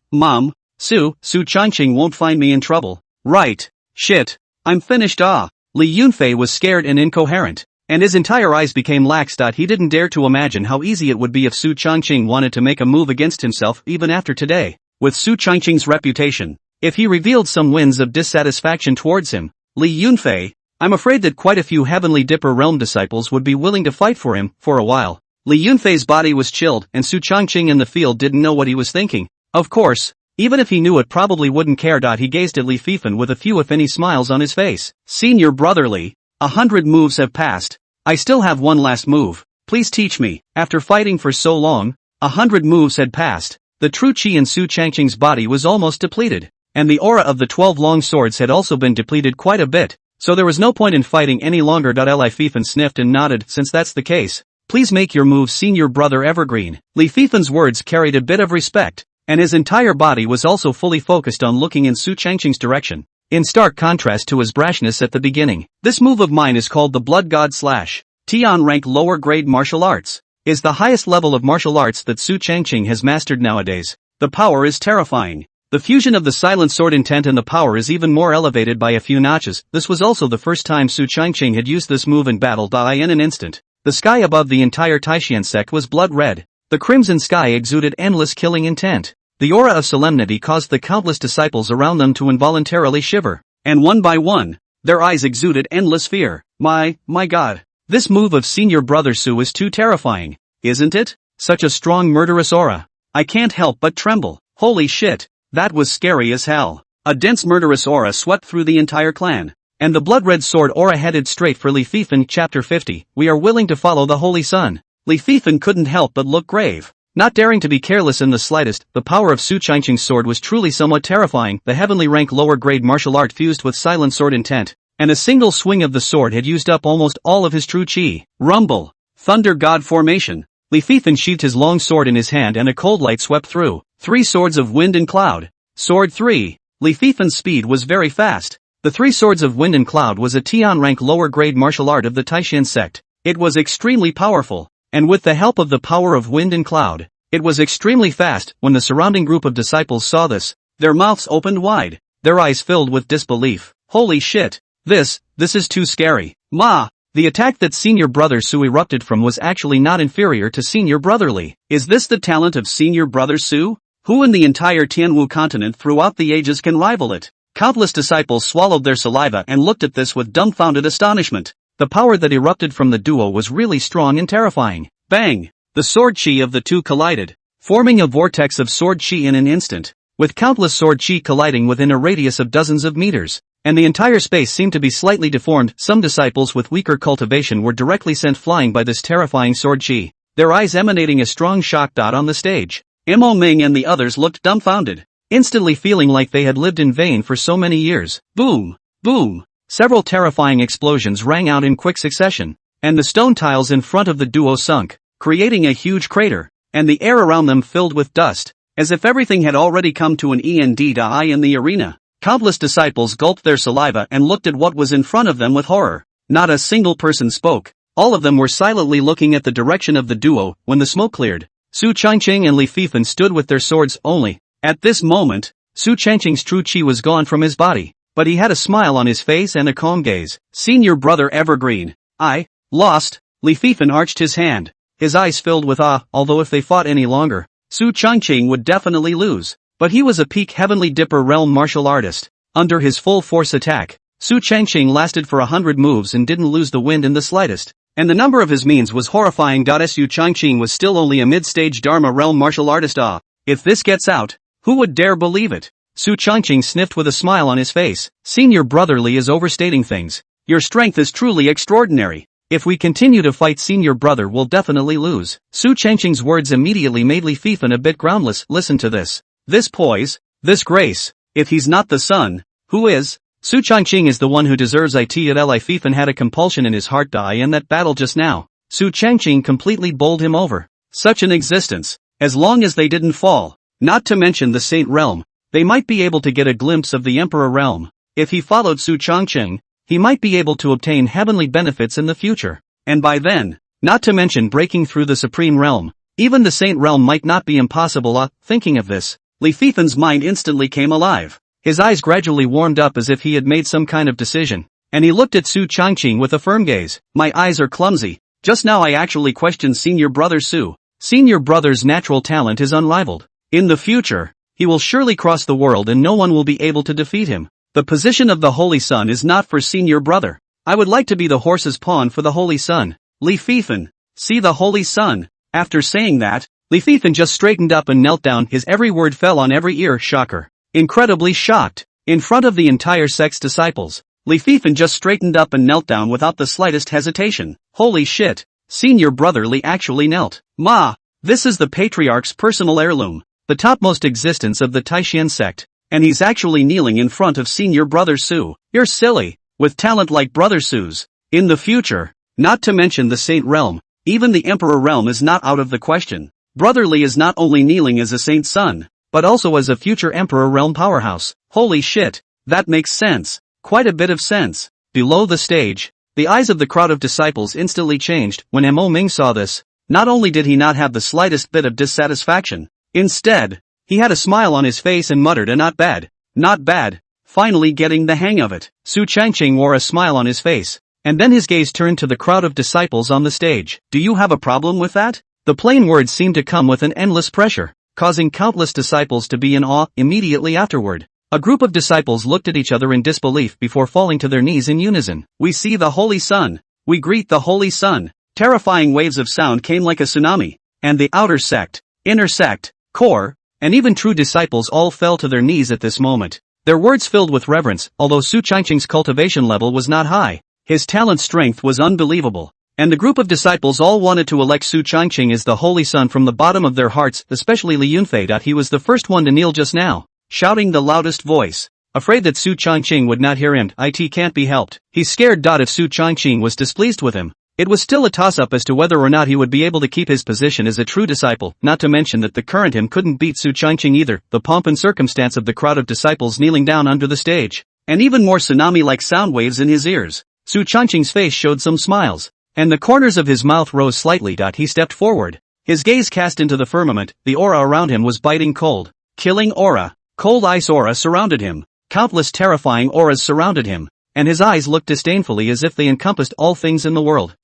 Su Changqing won't find me in trouble. Right. Shit. I'm finished. Li Yunfei was scared and incoherent, and his entire eyes became lax. He didn't dare to imagine how easy it would be if Su Changqing wanted to make a move against himself even after today. With Su Changqing's reputation, if he revealed some winds of dissatisfaction towards him, Li Yunfei, I'm afraid that quite a few Heavenly Dipper realm disciples would be willing to fight for him. For a while, Li Yunfei's body was chilled and Su Changqing in the field didn't know what he was thinking. Of course, even if he knew it probably wouldn't care. He gazed at Li Fifan with a few if any smiles on his face. Senior Brother Li, 100 moves have passed. I still have one last move. Please teach me. After fighting for so long, 100 moves had passed. The true qi in Su Changqing's body was almost depleted, and the aura of the 12 long swords had also been depleted quite a bit, so there was no point in fighting any longer. Li Fifan sniffed and nodded. Since that's the case, please make your move, Senior Brother Evergreen. Li Fifan's words carried a bit of respect, and his entire body was also fully focused on looking in Su Changqing's direction, in stark contrast to his brashness at the beginning. This move of mine is called the Blood God Slash. Tian rank lower grade martial arts is the highest level of martial arts that Su Changqing has mastered nowadays. The power is terrifying. The fusion of the silent sword intent and the power is even more elevated by a few notches. This was also the first time Su Changqing had used this move in battle. In an instant, the sky above the entire Taishan sect was blood red. The crimson sky exuded endless killing intent. The aura of solemnity caused the countless disciples around them to involuntarily shiver, and one by one, their eyes exuded endless fear. My God. This move of Senior Brother Su is too terrifying, isn't it? Such a strong murderous aura. I can't help but tremble. Holy shit, that was scary as hell. A dense murderous aura swept through the entire clan, and the blood-red sword aura headed straight for Li Fifan. Chapter 50. We are willing to follow the Holy Sun. Li Fifan couldn't help but look grave. Not daring to be careless in the slightest, the power of Su Changqing's sword was truly somewhat terrifying. The heavenly rank lower grade martial art fused with silent sword intent, and a single swing of the sword had used up almost all of his true qi. Rumble. Thunder God formation. Li Fifan sheathed his long sword in his hand and a cold light swept through. 3 swords of wind and cloud. Sword 3. Li Fifan's speed was very fast. The 3 swords of wind and cloud was a Tian rank lower grade martial art of the Taishan sect. It was extremely powerful, and with the help of the power of wind and cloud, it was extremely fast. When the surrounding group of disciples saw this, their mouths opened wide, their eyes filled with disbelief. Holy shit. This is too scary. The attack that Senior Brother Su erupted from was actually not inferior to Senior Brother Li. Is this the talent of Senior Brother Su? Who in the entire Tianwu continent throughout the ages can rival it? Countless disciples swallowed their saliva and looked at this with dumbfounded astonishment. The power that erupted from the duo was really strong and terrifying. Bang! The sword chi of the two collided, forming a vortex of sword chi in an instant, with countless sword chi colliding within a radius of dozens of meters, and the entire space seemed to be slightly deformed. Some disciples with weaker cultivation were directly sent flying by this terrifying sword chi, their eyes emanating a strong shock. On the stage, Mo Ming and the others looked dumbfounded, instantly feeling like they had lived in vain for so many years. Boom! Boom! Several terrifying explosions rang out in quick succession, and the stone tiles in front of the duo sunk, creating a huge crater, and the air around them filled with dust. as if everything had already come to an end in the arena. Countless disciples gulped their saliva and looked at what was in front of them with horror. Not a single person spoke. All of them were silently looking at the direction of the duo. When the smoke cleared, Su Changqing and Li Fifan stood with their swords only. At this moment, Su Changqing's true chi was gone from his body, but he had a smile on his face and a calm gaze. Senior brother Evergreen. I lost. Li Fifan arched his hand. His eyes filled with awe, although if they fought any longer, Su Changqing would definitely lose. But he was a peak Heavenly Dipper realm martial artist. Under his full force attack, Su Changqing lasted for 100 moves and didn't lose the wind in the slightest. And the number of his means was horrifying. Su Changqing was still only a mid-stage Dharma realm martial artist. If this gets out, who would dare believe it? Su Changqing sniffed with a smile on his face. Senior brother Li is overstating things. Your strength is truly extraordinary. If we continue to fight, senior brother will definitely lose. Su Changqing's words immediately made Li Fifan a bit groundless. Listen to this. This poise, this grace. If he's not the son, who is? Su Changqing is the one who deserves it. Li Fifan had a compulsion in his heart in that battle just now. Su Changqing completely bowled him over. Such an existence. As long as they didn't fall, not to mention the Saint Realm, they might be able to get a glimpse of the Emperor Realm. If he followed Su Changqing, he might be able to obtain heavenly benefits in the future. And by then, not to mention breaking through the Supreme Realm, even the Saint Realm might not be impossible. Thinking of this, Li Fifan's mind instantly came alive. His eyes gradually warmed up as if he had made some kind of decision, and he looked at Su Changqing with a firm gaze. My eyes are clumsy. Just now I actually questioned senior brother Su. Senior brother's natural talent is unrivaled. In the future, he will surely cross the world and no one will be able to defeat him. The position of the Holy Sun is not for senior brother. I would like to be the horse's pawn for the Holy Sun. Li Fifan, see the Holy Sun. After saying that, Li Fifan just straightened up and knelt down. His every word fell on every ear. Shocker. Incredibly shocked. In front of the entire sect's disciples, Li Fifan just straightened up and knelt down without the slightest hesitation. Holy shit. Senior brother Li actually knelt. Ma, this is the Patriarch's personal heirloom, the topmost existence of the Taishan sect, and he's actually kneeling in front of senior brother Su. You're silly. With talent like brother Su's, in the future, not to mention the Saint Realm, even the Emperor Realm is not out of the question. Brother Li is not only kneeling as a saint's son, but also as a future Emperor Realm powerhouse. Holy shit, that makes sense. Quite a bit of sense. Below the stage, the eyes of the crowd of disciples instantly changed. When Mo Ming saw this, not only did he not have the slightest bit of dissatisfaction, instead, he had a smile on his face and muttered, not bad, not bad, finally getting the hang of it. Su Changqing wore a smile on his face, and then his gaze turned to the crowd of disciples on the stage. Do you have a problem with that? The plain words seemed to come with an endless pressure, causing countless disciples to be in awe. Immediately afterward, a group of disciples looked at each other in disbelief before falling to their knees in unison. We see the Holy Sun. We greet the Holy Sun. Terrifying waves of sound came like a tsunami, and the outer sect, inner sect, core, and even true disciples all fell to their knees at this moment. Their words filled with reverence. Although Su Changqing's cultivation level was not high, his talent strength was unbelievable. And the group of disciples all wanted to elect Su Changqing as the Holy Sun from the bottom of their hearts, especially Li Yunfei. He was the first one to kneel just now, shouting the loudest voice, afraid that Su Changqing would not hear him. It can't be helped. He's scared. If Su Changqing was displeased with him, it was still a toss-up as to whether or not he would be able to keep his position as a true disciple, not to mention that the current him couldn't beat Su Changqing either. The pomp and circumstance of the crowd of disciples kneeling down under the stage, and even more tsunami-like sound waves in his ears. Su Changqing's face showed some smiles, and the corners of his mouth rose slightly. He stepped forward, his gaze cast into the firmament. The aura around him was biting cold, killing aura. Cold ice aura surrounded him, countless terrifying auras surrounded him, and his eyes looked disdainfully as if they encompassed all things in the world.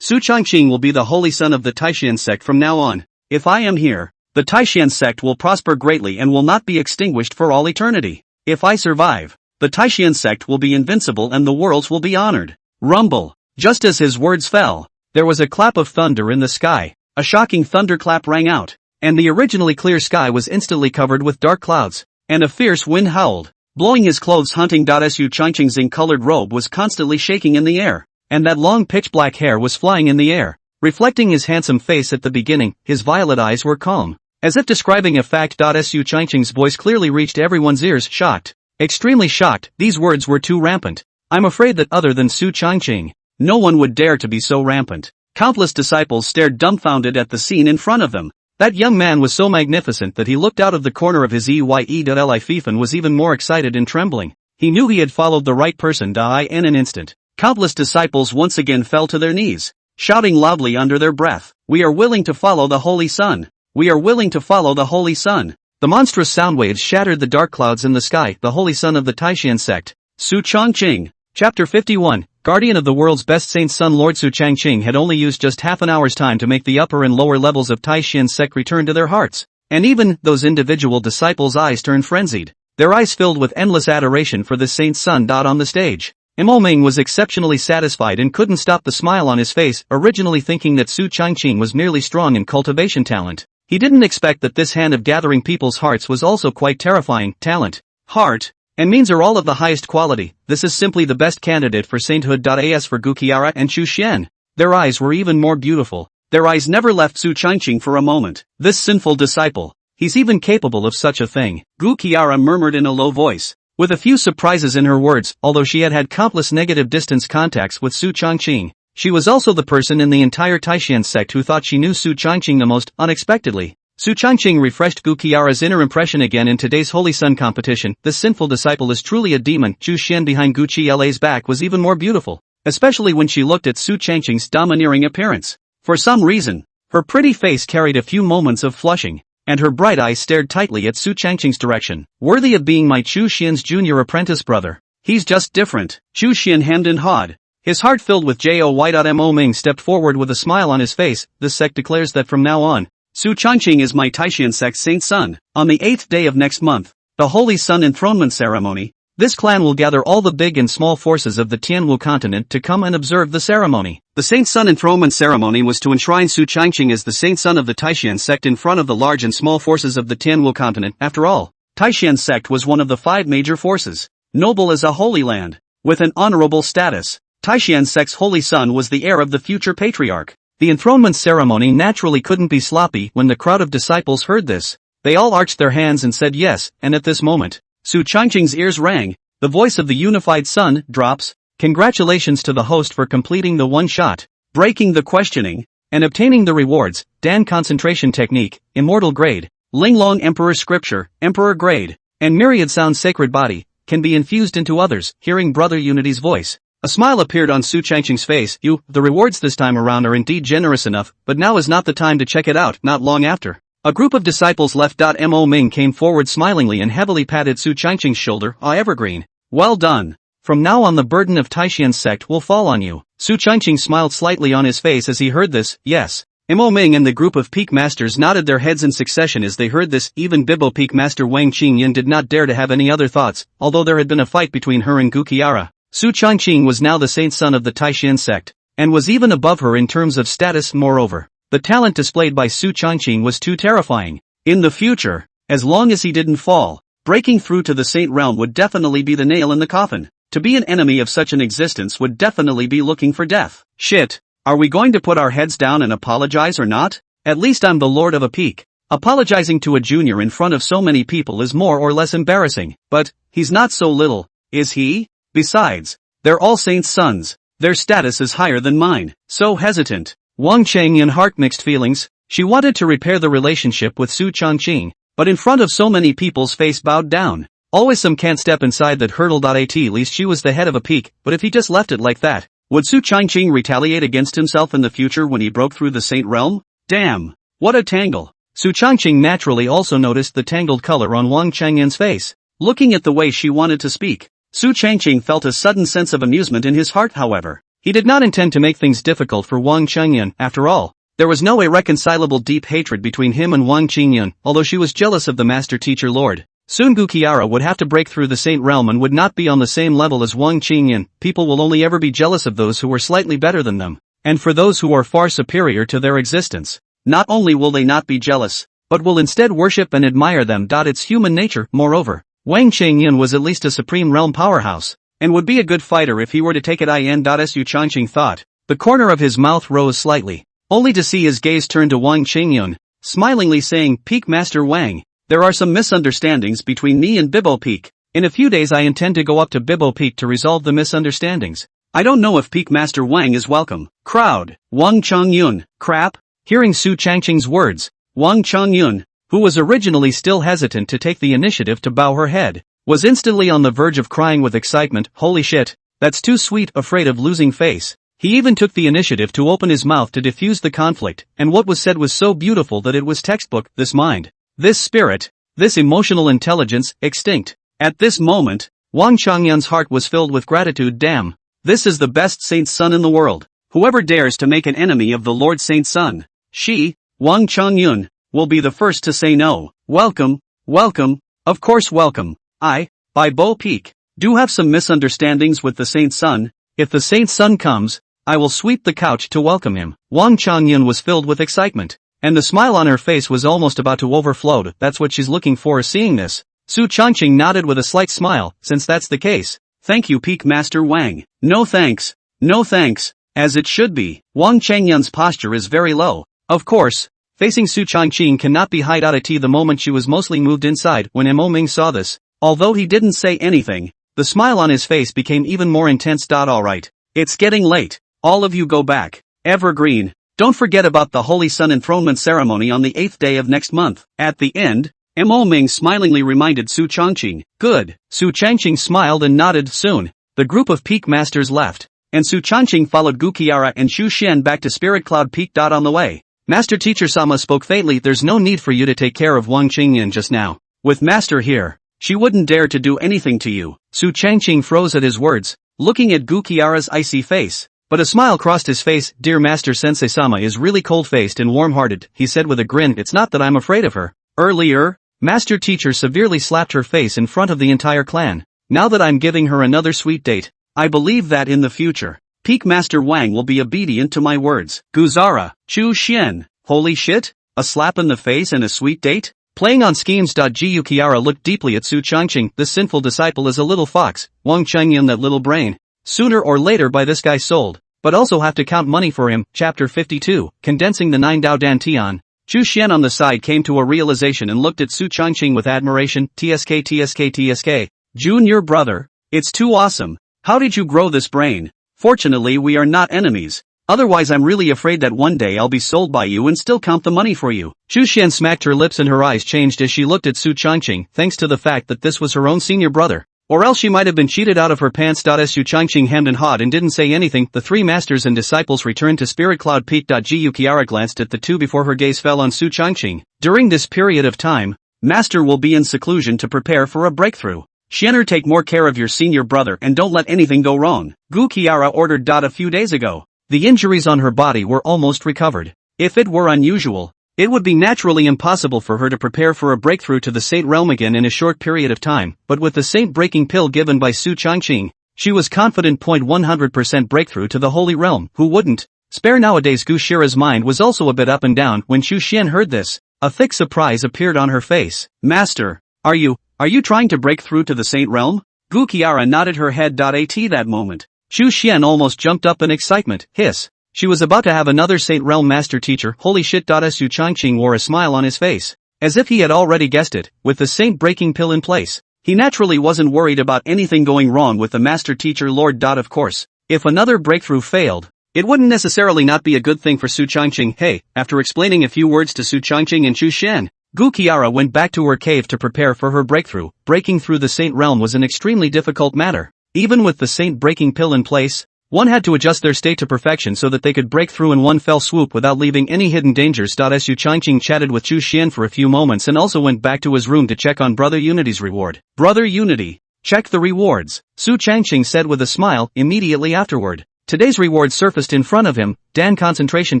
Su Changqing will be the Holy Son of the Taishan sect from now on. If I am here, the Taishan sect will prosper greatly and will not be extinguished for all eternity. If I survive, the Taishan sect will be invincible and the worlds will be honored. Rumble. Just as his words fell, there was a clap of thunder in the sky. A shocking thunderclap rang out, and the originally clear sky was instantly covered with dark clouds, and a fierce wind howled, blowing his clothes. Su Changqing's ink-colored robe was constantly shaking in the air, and that long pitch-black hair was flying in the air, reflecting his handsome face. At the beginning, his violet eyes were calm, as if describing a fact. Su Changqing's voice clearly reached everyone's ears. Shocked. Extremely shocked. These words were too rampant. I'm afraid that other than Su Changqing, no one would dare to be so rampant. Countless disciples stared dumbfounded at the scene in front of them. That young man was so magnificent that he looked out of the corner of his eye and was even more excited and trembling. He knew he had followed the right person. In an instant, countless disciples once again fell to their knees, shouting loudly under their breath, "We are willing to follow the Holy Sun! We are willing to follow the Holy Sun!" The monstrous sound waves shattered the dark clouds in the sky. The Holy Sun of the Taishan sect. Su Changqing. Chapter 51. Guardian of the world's best saint Sun Lord Su Changqing had only used just half an hour's time to make the upper and lower levels of Taishan sect return to their hearts. And even those individual disciples' eyes turned frenzied. Their eyes filled with endless adoration for the saint Sun. On the stage, Imo Ming was exceptionally satisfied and couldn't stop the smile on his face, originally thinking that Su Changqing was merely strong in cultivation talent. He didn't expect that this hand of gathering people's hearts was also quite terrifying. Talent, heart, and means are all of the highest quality. This is simply the best candidate for sainthood. As for Gu Qiara and Chu Xian, their eyes were even more beautiful. Their eyes never left Su Changqing for a moment. This sinful disciple, he's even capable of such a thing, Gu Qiara murmured in a low voice, with a few surprises in her words. Although she had had countless negative distance contacts with Su Changqing, she was also the person in the entire Taishan sect who thought she knew Su Changqing the most. Unexpectedly, Su Changqing refreshed Gu Qiara's inner impression again in today's Holy Sun competition. This sinful disciple is truly a demon. Chu Xian behind Gu Qiala's back was even more beautiful, especially when she looked at Su Changqing's domineering appearance. For some reason, her pretty face carried a few moments of flushing, and her bright eyes stared tightly at Su Changqing's direction. Worthy of being my Chu Xian's junior apprentice brother. He's just different. Chu Xian hemmed and hawed, his heart filled with joy. Mo Ming stepped forward with a smile on his face. This sect declares that from now on, Su Changqing is my Taishan sect Saint Sun. On the 8th day of next month, the Holy Sun enthronement ceremony, this clan will gather all the big and small forces of the Tianwu continent to come and observe the ceremony. The Saint Sun enthronement ceremony was to enshrine Su Changqing as the Saint Sun of the Taishan sect in front of the large and small forces of the Tianwu continent. After all, Taishan sect was one of the 5 major forces, noble as a holy land, with an honorable status. Taishan sect's Holy Sun was the heir of the future patriarch. The enthronement ceremony naturally couldn't be sloppy. When the crowd of disciples heard this, they all arched their hands and said yes, and at this moment, Su Changqing's ears rang. The voice of the unified sun drops. Congratulations to the host for completing the one shot, breaking the questioning, and obtaining the rewards. Dan concentration technique, immortal grade, Linglong Emperor scripture, Emperor grade, and myriad sound sacred body, can be infused into others. Hearing Brother Unity's voice, a smile appeared on Su Changqing's face. The rewards this time around are indeed generous enough, but now is not the time to check it out. Not long after, a group of disciples left. Mo Ming came forward smilingly and heavily patted Su Changqing's shoulder. Evergreen. Well done. From now on the burden of Taishan's sect will fall on you. Su Changqing smiled slightly on his face as he heard this. Yes. Mo Ming and the group of peak masters nodded their heads in succession as they heard this. Even Bibo peak master Wang Qingyan did not dare to have any other thoughts, although there had been a fight between her and Gu Qiara. Su Changqing was now the saint son of the Taishan sect, and was even above her in terms of status. Moreover, the talent displayed by Su Changqing was too terrifying. In the future, as long as he didn't fall, breaking through to the saint realm would definitely be the nail in the coffin. To be an enemy of such an existence would definitely be looking for death. Shit, are we going to put our heads down and apologize or not? At least I'm the lord of a peak. Apologizing to a junior in front of so many people is more or less embarrassing, but he's not so little, is he? Besides, they're all saints' sons. Their status is higher than mine. So hesitant. Wang Changyan heart mixed feelings. She wanted to repair the relationship with Su Changqing, but in front of so many people's face bowed down. Always some can't step inside that hurdle. At least she was the head of a peak, but if he just left it like that, would Su Changqing retaliate against himself in the future when he broke through the saint realm? Damn, what a tangle. Su Changqing naturally also noticed the tangled color on Wang Changyan's face. Looking at the way she wanted to speak, Su Changqing felt a sudden sense of amusement in his heart. However, he did not intend to make things difficult for Wang Changyan. After all, there was no irreconcilable deep hatred between him and Wang Qingyan, although she was jealous of the master teacher lord. Soon Gu Qiara would have to break through the saint realm and would not be on the same level as Wang Qingyan. People will only ever be jealous of those who are slightly better than them, and for those who are far superior to their existence, not only will they not be jealous, but will instead worship and admire them. It's human nature. Moreover, Wang Qingyan was at least a supreme realm powerhouse, and would be a good fighter if he were to take it. Su Changqing thought. The corner of his mouth rose slightly, only to see his gaze turn to Wang Qingyan, smilingly saying, Peak Master Wang, there are some misunderstandings between me and Bibo Peak. In a few days I intend to go up to Bibo Peak to resolve the misunderstandings. I don't know if Peak Master Wang is welcome. Crowd. Wang Chongyun. Crap. Hearing Su Changqing's words, Wang Chongyun, who was originally still hesitant to take the initiative to bow her head, was instantly on the verge of crying with excitement. Holy shit, that's too sweet, afraid of losing face. He even took the initiative to open his mouth to diffuse the conflict, and what was said was so beautiful that it was textbook. This mind, this spirit, this emotional intelligence, extinct. At this moment, Wang Chongyun's heart was filled with gratitude. Damn, this is the best saint's son in the world. Whoever dares to make an enemy of the Lord Saint's son, she, Wang Chongyun, will be the first to say no. Welcome, welcome, of course welcome. By Bo Peak, do have some misunderstandings with the Saint's son. If the Saint's son comes, I will sweep the couch to welcome him. Wang Chongyun was filled with excitement, and the smile on her face was almost about to overflow. That's what she's looking for. Seeing this, Su Changqing nodded with a slight smile. Since that's the case, thank you, Peak Master Wang. No thanks, no thanks, as it should be. Wang Chongyun's posture is very low. Of course, facing Su Changqing cannot be hide out at the moment she was mostly moved inside. When Mo Ming saw this, although he didn't say anything, the smile on his face became even more intense. Alright, it's getting late. All of you go back. Evergreen, don't forget about the Holy Sun enthronement ceremony on the 8th day of next month. At the end, Mo Ming smilingly reminded Su Changqing. Good. Su Changqing smiled and nodded. Soon, the group of Peak Masters left, and Su Changqing followed Gu Qiara and Xu Xian back to Spirit Cloud Peak. On the way, Master Teacher Sama spoke faintly. There's no need for you to take care of Wang Qingyan just now. With Master here, she wouldn't dare to do anything to you. Su Changqing froze at his words, looking at Gu Qiara's icy face. But a smile crossed his face. Dear Master Sensei Sama is really cold-faced and warm-hearted, he said with a grin. It's not that I'm afraid of her. Earlier, Master Teacher severely slapped her face in front of the entire clan. Now that I'm giving her another sweet date, I believe that in the future, Peak Master Wang will be obedient to my words. Guzara, Chu Xian, holy shit, a slap in the face and a sweet date? Playing on schemes. Gu Qiara looked deeply at Su Changqing. This sinful disciple is a little fox. Wang Chongyun, that little brain. Sooner or later buy this guy sold, but also have to count money for him. Chapter 52, condensing the 9 Dao Dan Tian. Chu Xian on the side came to a realization and looked at Su Changqing with admiration. TSK, Junior brother, it's too awesome. How did you grow this brain? Fortunately we are not enemies. Otherwise I'm really afraid that one day I'll be sold by you and still count the money for you. Chu Xian smacked her lips and her eyes changed as she looked at Su Changqing, thanks to the fact that this was her own senior brother. Or else she might have been cheated out of her pants. Su Changqing hemmed and hawed and didn't say anything. The three masters and disciples returned to Spirit Cloud Peak. Gu Qiara glanced at the two before her gaze fell on Su Changqing. During this period of time, Master will be in seclusion to prepare for a breakthrough. Xianer, take more care of your senior brother and don't let anything go wrong. Gu Qiara ordered. A few days ago, the injuries on her body were almost recovered. If it were unusual, it would be naturally impossible for her to prepare for a breakthrough to the Saint realm again in a short period of time, but with the Saint breaking pill given by Su Changqing, she was confident. 100% breakthrough to the Holy Realm. Who wouldn't? Spare nowadays. Gu Shira's mind was also a bit up and down when Xu Xian heard this. A thick surprise appeared on her face. Master, are you trying to break through to the Saint realm? Gu Qiara nodded her head. At that moment, Xu Xian almost jumped up in excitement. Hiss. She was about to have another Saint Realm Master Teacher. Holy shit. Su Changqing wore a smile on his face, as if he had already guessed it. With the Saint breaking pill in place, he naturally wasn't worried about anything going wrong with the Master Teacher Lord. Of course, if another breakthrough failed, it wouldn't necessarily not be a good thing for Su Changqing. Hey, after explaining a few words to Su Changqing and Xu Xian, Gu Qiara went back to her cave to prepare for her breakthrough. Breaking through the Saint Realm was an extremely difficult matter. Even with the Saint breaking pill in place, one had to adjust their state to perfection so that they could break through in one fell swoop without leaving any hidden dangers. Su Changqing chatted with Xu Xian for a few moments and also went back to his room to check on Brother Unity's reward. Brother Unity, check the rewards, Su Changqing said with a smile. Immediately afterward, today's reward surfaced in front of him. Dan concentration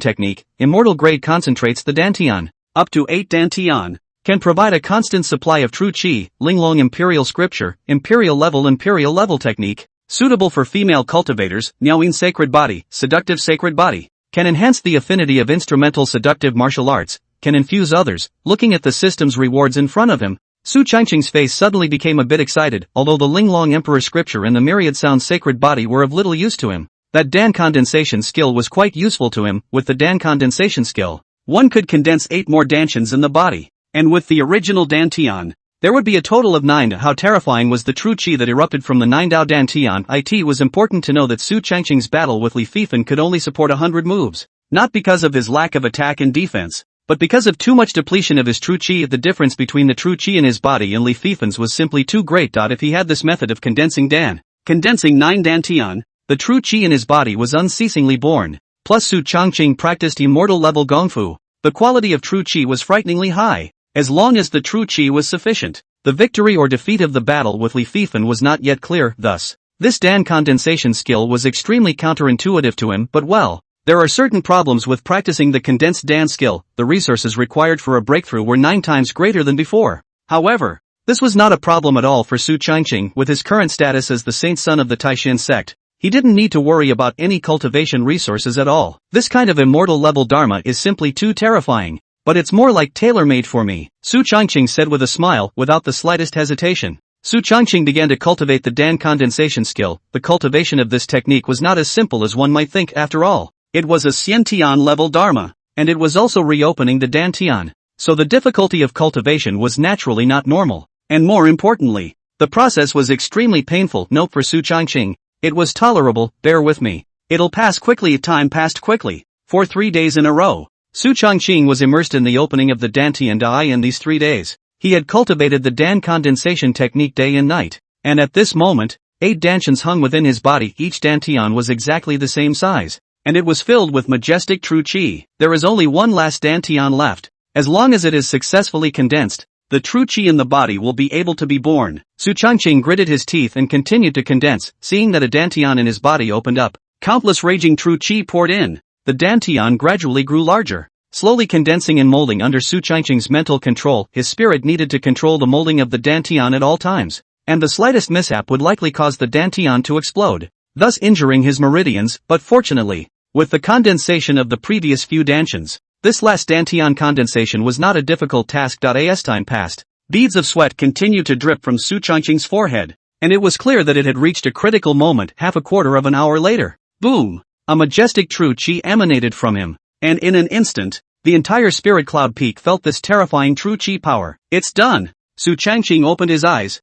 technique, immortal grade, concentrates the Dantian. Up to 8 Dantian. Can provide a constant supply of true qi. Linglong Imperial Scripture, Imperial level technique. Suitable for female cultivators. Niaoyin Sacred Body, Seductive Sacred Body. Can enhance the affinity of instrumental seductive martial arts. Can infuse others. Looking at the system's rewards in front of him, Su Changqing's face suddenly became a bit excited. Although the Linglong Emperor Scripture and the Myriad Sound Sacred Body were of little use to him, that Dan condensation skill was quite useful to him. With the Dan condensation skill, one could condense 8 more Dantians in the body. And with the original Dantian, there would be a total of 9. How terrifying was the true qi that erupted from the 9 Dao Dantian? It was important to know that Su Changqing's battle with Li Fifan could only support 100 moves. Not because of his lack of attack and defense, But because of too much depletion of his true chi, the difference between the true chi in his body and Li Fifen's was simply too great. If he had this method of condensing 9 dantian, the true chi in his body was unceasingly born. Plus Su Changqing practiced immortal level gongfu. The quality of true chi was frighteningly high. As long as the true chi was sufficient, the victory or defeat of the battle with Li Fifen was not yet clear. Thus, this Dan condensation skill was extremely counterintuitive to him. But well, there are certain problems with practicing the condensed Dan skill. The resources required for a breakthrough were 9 times greater than before. However, this was not a problem at all for Su Changqing. With his current status as the saint son of the Taishan sect, he didn't need to worry about any cultivation resources at all. This kind of immortal level dharma is simply too terrifying. But it's more like tailor-made for me, Su Changqing said with a smile, without the slightest hesitation. Su Changqing began to cultivate the Dan condensation skill. The cultivation of this technique was not as simple as one might think. After all, it was a Xiantian level dharma, and it was also reopening the Dantian. So the difficulty of cultivation was naturally not normal. And more importantly, the process was extremely painful. Note for Su Changqing, it was tolerable. Bear with me. It'll pass quickly. Time passed quickly. For 3 days in a row, Su Changqing was immersed in the opening of the Dantian Dai. In these 3 days, he had cultivated the Dan condensation technique day and night. And at this moment, 8 dantians hung within his body. Each dantian was exactly the same size, and it was filled with majestic true chi. There is only one last dantian left. As long as it is successfully condensed, the true chi in the body will be able to be born. Su Changqing gritted his teeth and continued to condense. Seeing that a dantian in his body opened up, countless raging true chi poured in. The dantian gradually grew larger, slowly condensing and molding under Su Changqing's mental control. His spirit needed to control the molding of the dantian at all times, and the slightest mishap would likely cause the dantian to explode, thus injuring his meridians. But fortunately, with the condensation of the previous few dantians, this last dantian condensation was not a difficult task. As time passed, beads of sweat continued to drip from Su Changqing's forehead, and it was clear that it had reached a critical moment. Half a quarter of an hour later, boom! A majestic true chi emanated from him, and in an instant, the entire spirit cloud peak felt this terrifying true chi power. It's done! Su Changqing opened his eyes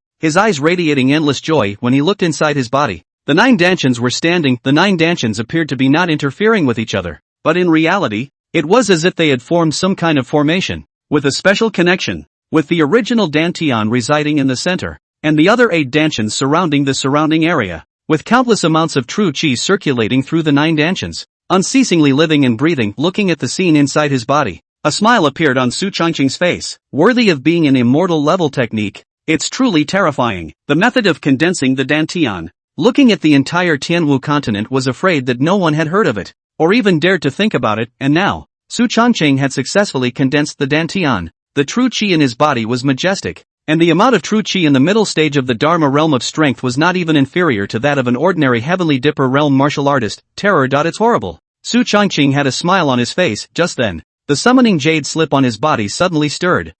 radiating endless joy when he looked inside his body. The 9 dantians were standing. The 9 dantians appeared to be not interfering with each other, but in reality, it was as if they had formed some kind of formation, with a special connection, with the original dantian residing in the center, and the other 8 dantians surrounding the surrounding area, with countless amounts of true chi circulating through the 9 dantians, unceasingly living and breathing. Looking at the scene inside his body, a smile appeared on Su Changqing's face. Worthy of being an immortal level technique, it's truly terrifying. The method of condensing the dantian. Looking at the entire Tianwu continent was afraid that no one had heard of it, or even dared to think about it. And now, Su Changqing had successfully condensed the dantian. The true chi in his body was majestic, and the amount of true chi in the middle stage of the Dharma realm of strength was not even inferior to that of an ordinary heavenly dipper realm martial artist. Terror. It's horrible. Su Changqing had a smile on his face. Just then, the summoning jade slip on his body suddenly stirred.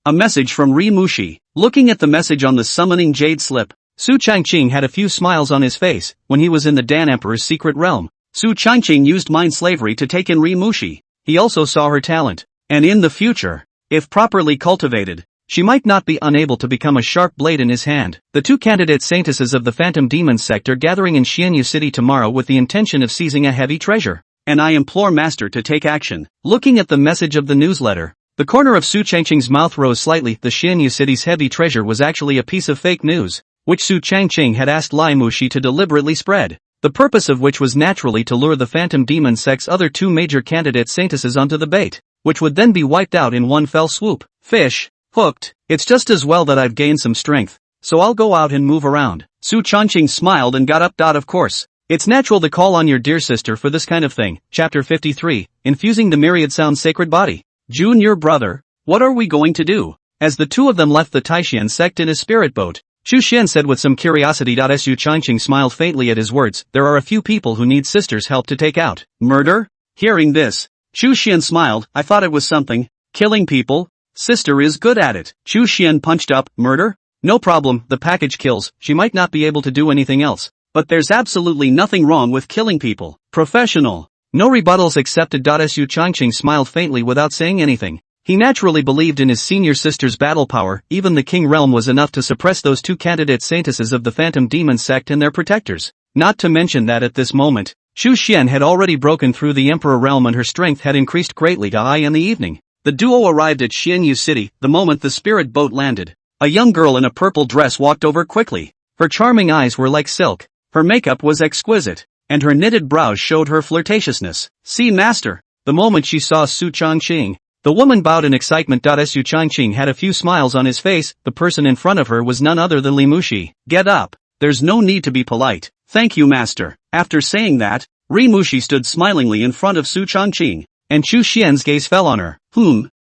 A message from Ri Mushi. Looking at the message on the summoning jade slip, Su Changqing had a few smiles on his face. When he was in the Dan Emperor's secret realm, Su Changqing used mind slavery to take in Ri Mushi. He also saw her talent, and in the future, if properly cultivated, she might not be unable to become a sharp blade in his hand. The 2 candidate saintesses of the Phantom Demon sect are gathering in Xianyu City tomorrow with the intention of seizing a heavy treasure, and I implore Master to take action. Looking at the message of the newsletter, the corner of Su Changqing's mouth rose slightly. The Xianyu City's heavy treasure was actually a piece of fake news, which Su Changqing had asked Lai Mushi to deliberately spread, the purpose of which was naturally to lure the Phantom Demon sect's other 2 major candidate saintesses onto the bait, which would then be wiped out in one fell swoop. Fish. Hooked. It's just as well that I've gained some strength, so I'll go out and move around. Su Changqing smiled and got up. Of course, it's natural to call on your dear sister for this kind of thing. Chapter 53, Infusing the Myriad Sound Sacred Body. Junior brother, what are we going to do? As the 2 of them left the Taishan sect in a spirit boat, Xu Xian said with some curiosity. Su Changqing smiled faintly at his words. There are a few people who need sister's help to take out. Murder? Hearing this, Xu Xian smiled. I thought it was something. Killing people? Sister is good at it. Xu Xian punched up. Murder? No problem, the package kills. She might not be able to do anything else, but there's absolutely nothing wrong with killing people. Professional. No rebuttals accepted. Su Changqing smiled faintly without saying anything. He naturally believed in his senior sister's battle power. Even the King realm was enough to suppress those 2 candidate saintesses of the Phantom Demon sect and their protectors. Not to mention that at this moment, Xu Xian had already broken through the Emperor realm and her strength had increased greatly. In the evening, The duo arrived at Xianyu City the moment the spirit boat landed. A young girl in a purple dress walked over quickly. Her charming eyes were like silk, her makeup was exquisite, and her knitted brows showed her flirtatiousness. "See, master." The moment she saw Su Changqing, the woman bowed in excitement. Su Changqing had a few smiles on his face. The person in front of her was none other than Li Mushi. "Get up. There's no need to be polite." "Thank you, master." After saying that, Li Mushi stood smilingly in front of Su Changqing, and Chu Xian's gaze fell on her.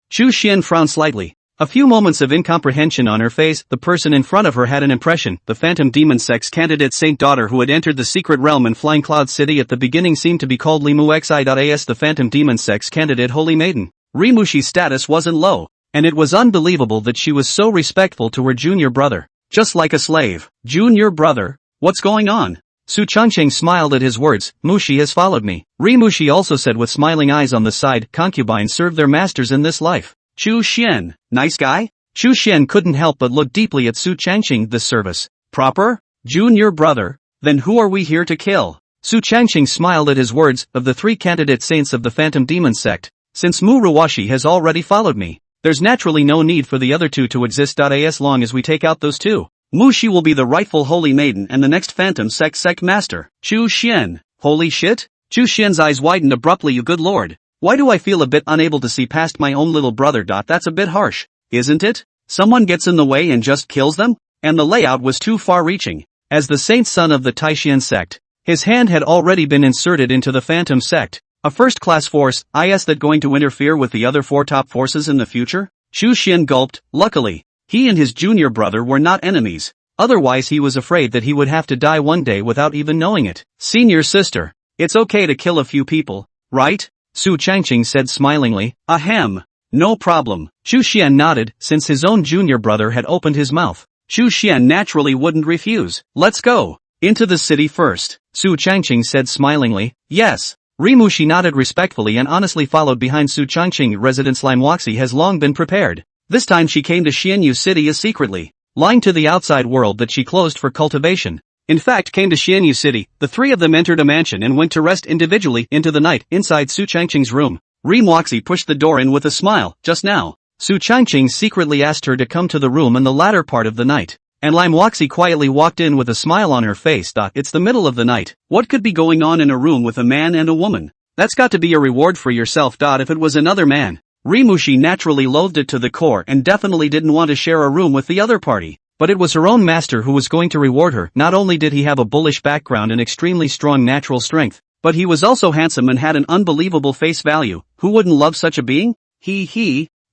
Chu Xian frowned slightly. A few moments of incomprehension on her face. The person in front of her had an impression. The phantom demon sex candidate saint daughter who had entered the secret realm in Flying Cloud City at the beginning seemed to be called Limuxi.as, the phantom demon sex candidate holy maiden. Rimushi's status wasn't low, and it was unbelievable that she was so respectful to her junior brother. Just like a slave. "Junior brother? What's going on?" Su Changqing smiled at his words. "Mushi has followed me." Rimushi also said with smiling eyes on the side, "Concubines serve their masters in this life." Chu Xian, nice guy? Chu Xian couldn't help but look deeply at Su Changqing. "This service proper? Junior brother? Then who are we here to kill?" Su Changqing smiled at his words. "Of the 3 candidate saints of the phantom demon sect, since Muruwashi has already followed me, there's naturally no need for the other 2 to exist. As long as we take out those 2, Mushi will be the rightful holy maiden and the next phantom sect master." Chu Xian, holy shit? Chu Xian's eyes widened abruptly. "You good lord. Why do I feel a bit unable to see past my own little brother? That's a bit harsh, isn't it? Someone gets in the way and just kills them?" And the layout was too far-reaching. As the saint son of the Taishan sect, his hand had already been inserted into the phantom sect, a first-class force. Is that going to interfere with the other 4 top forces in the future? Chu Xian gulped. Luckily, he and his junior brother were not enemies. Otherwise he was afraid that he would have to die one day without even knowing it. "Senior sister, it's okay to kill a few people, right?" Su Changqing said smilingly. "Ahem. No problem." Chu Xian nodded. Since his own junior brother had opened his mouth, Chu Xian naturally wouldn't refuse. "Let's go. Into the city first," Su Changqing said smilingly. "Yes." Rimushi nodded respectfully and honestly followed behind Su Changqing. Residence Limewaxi has long been prepared. This time she came to Xianyu City as secretly, lying to the outside world that she closed for cultivation. In fact, came to Xianyu City. The 3 of them entered a mansion and went to rest individually into the night inside Su Changqing's room. Rimuxi pushed the door in with a smile. Just now, Su Changqing secretly asked her to come to the room in the latter part of the night, and Limewaxi quietly walked in with a smile on her face. "It's the middle of the night. What could be going on in a room with a man and a woman? That's got to be a reward for yourself. If it was another man, Rimushi naturally loathed it to the core and definitely didn't want to share a room with the other party. But it was her own master who was going to reward her. Not only did he have a bullish background and extremely strong natural strength, but he was also handsome and had an unbelievable face value. Who wouldn't love such a being?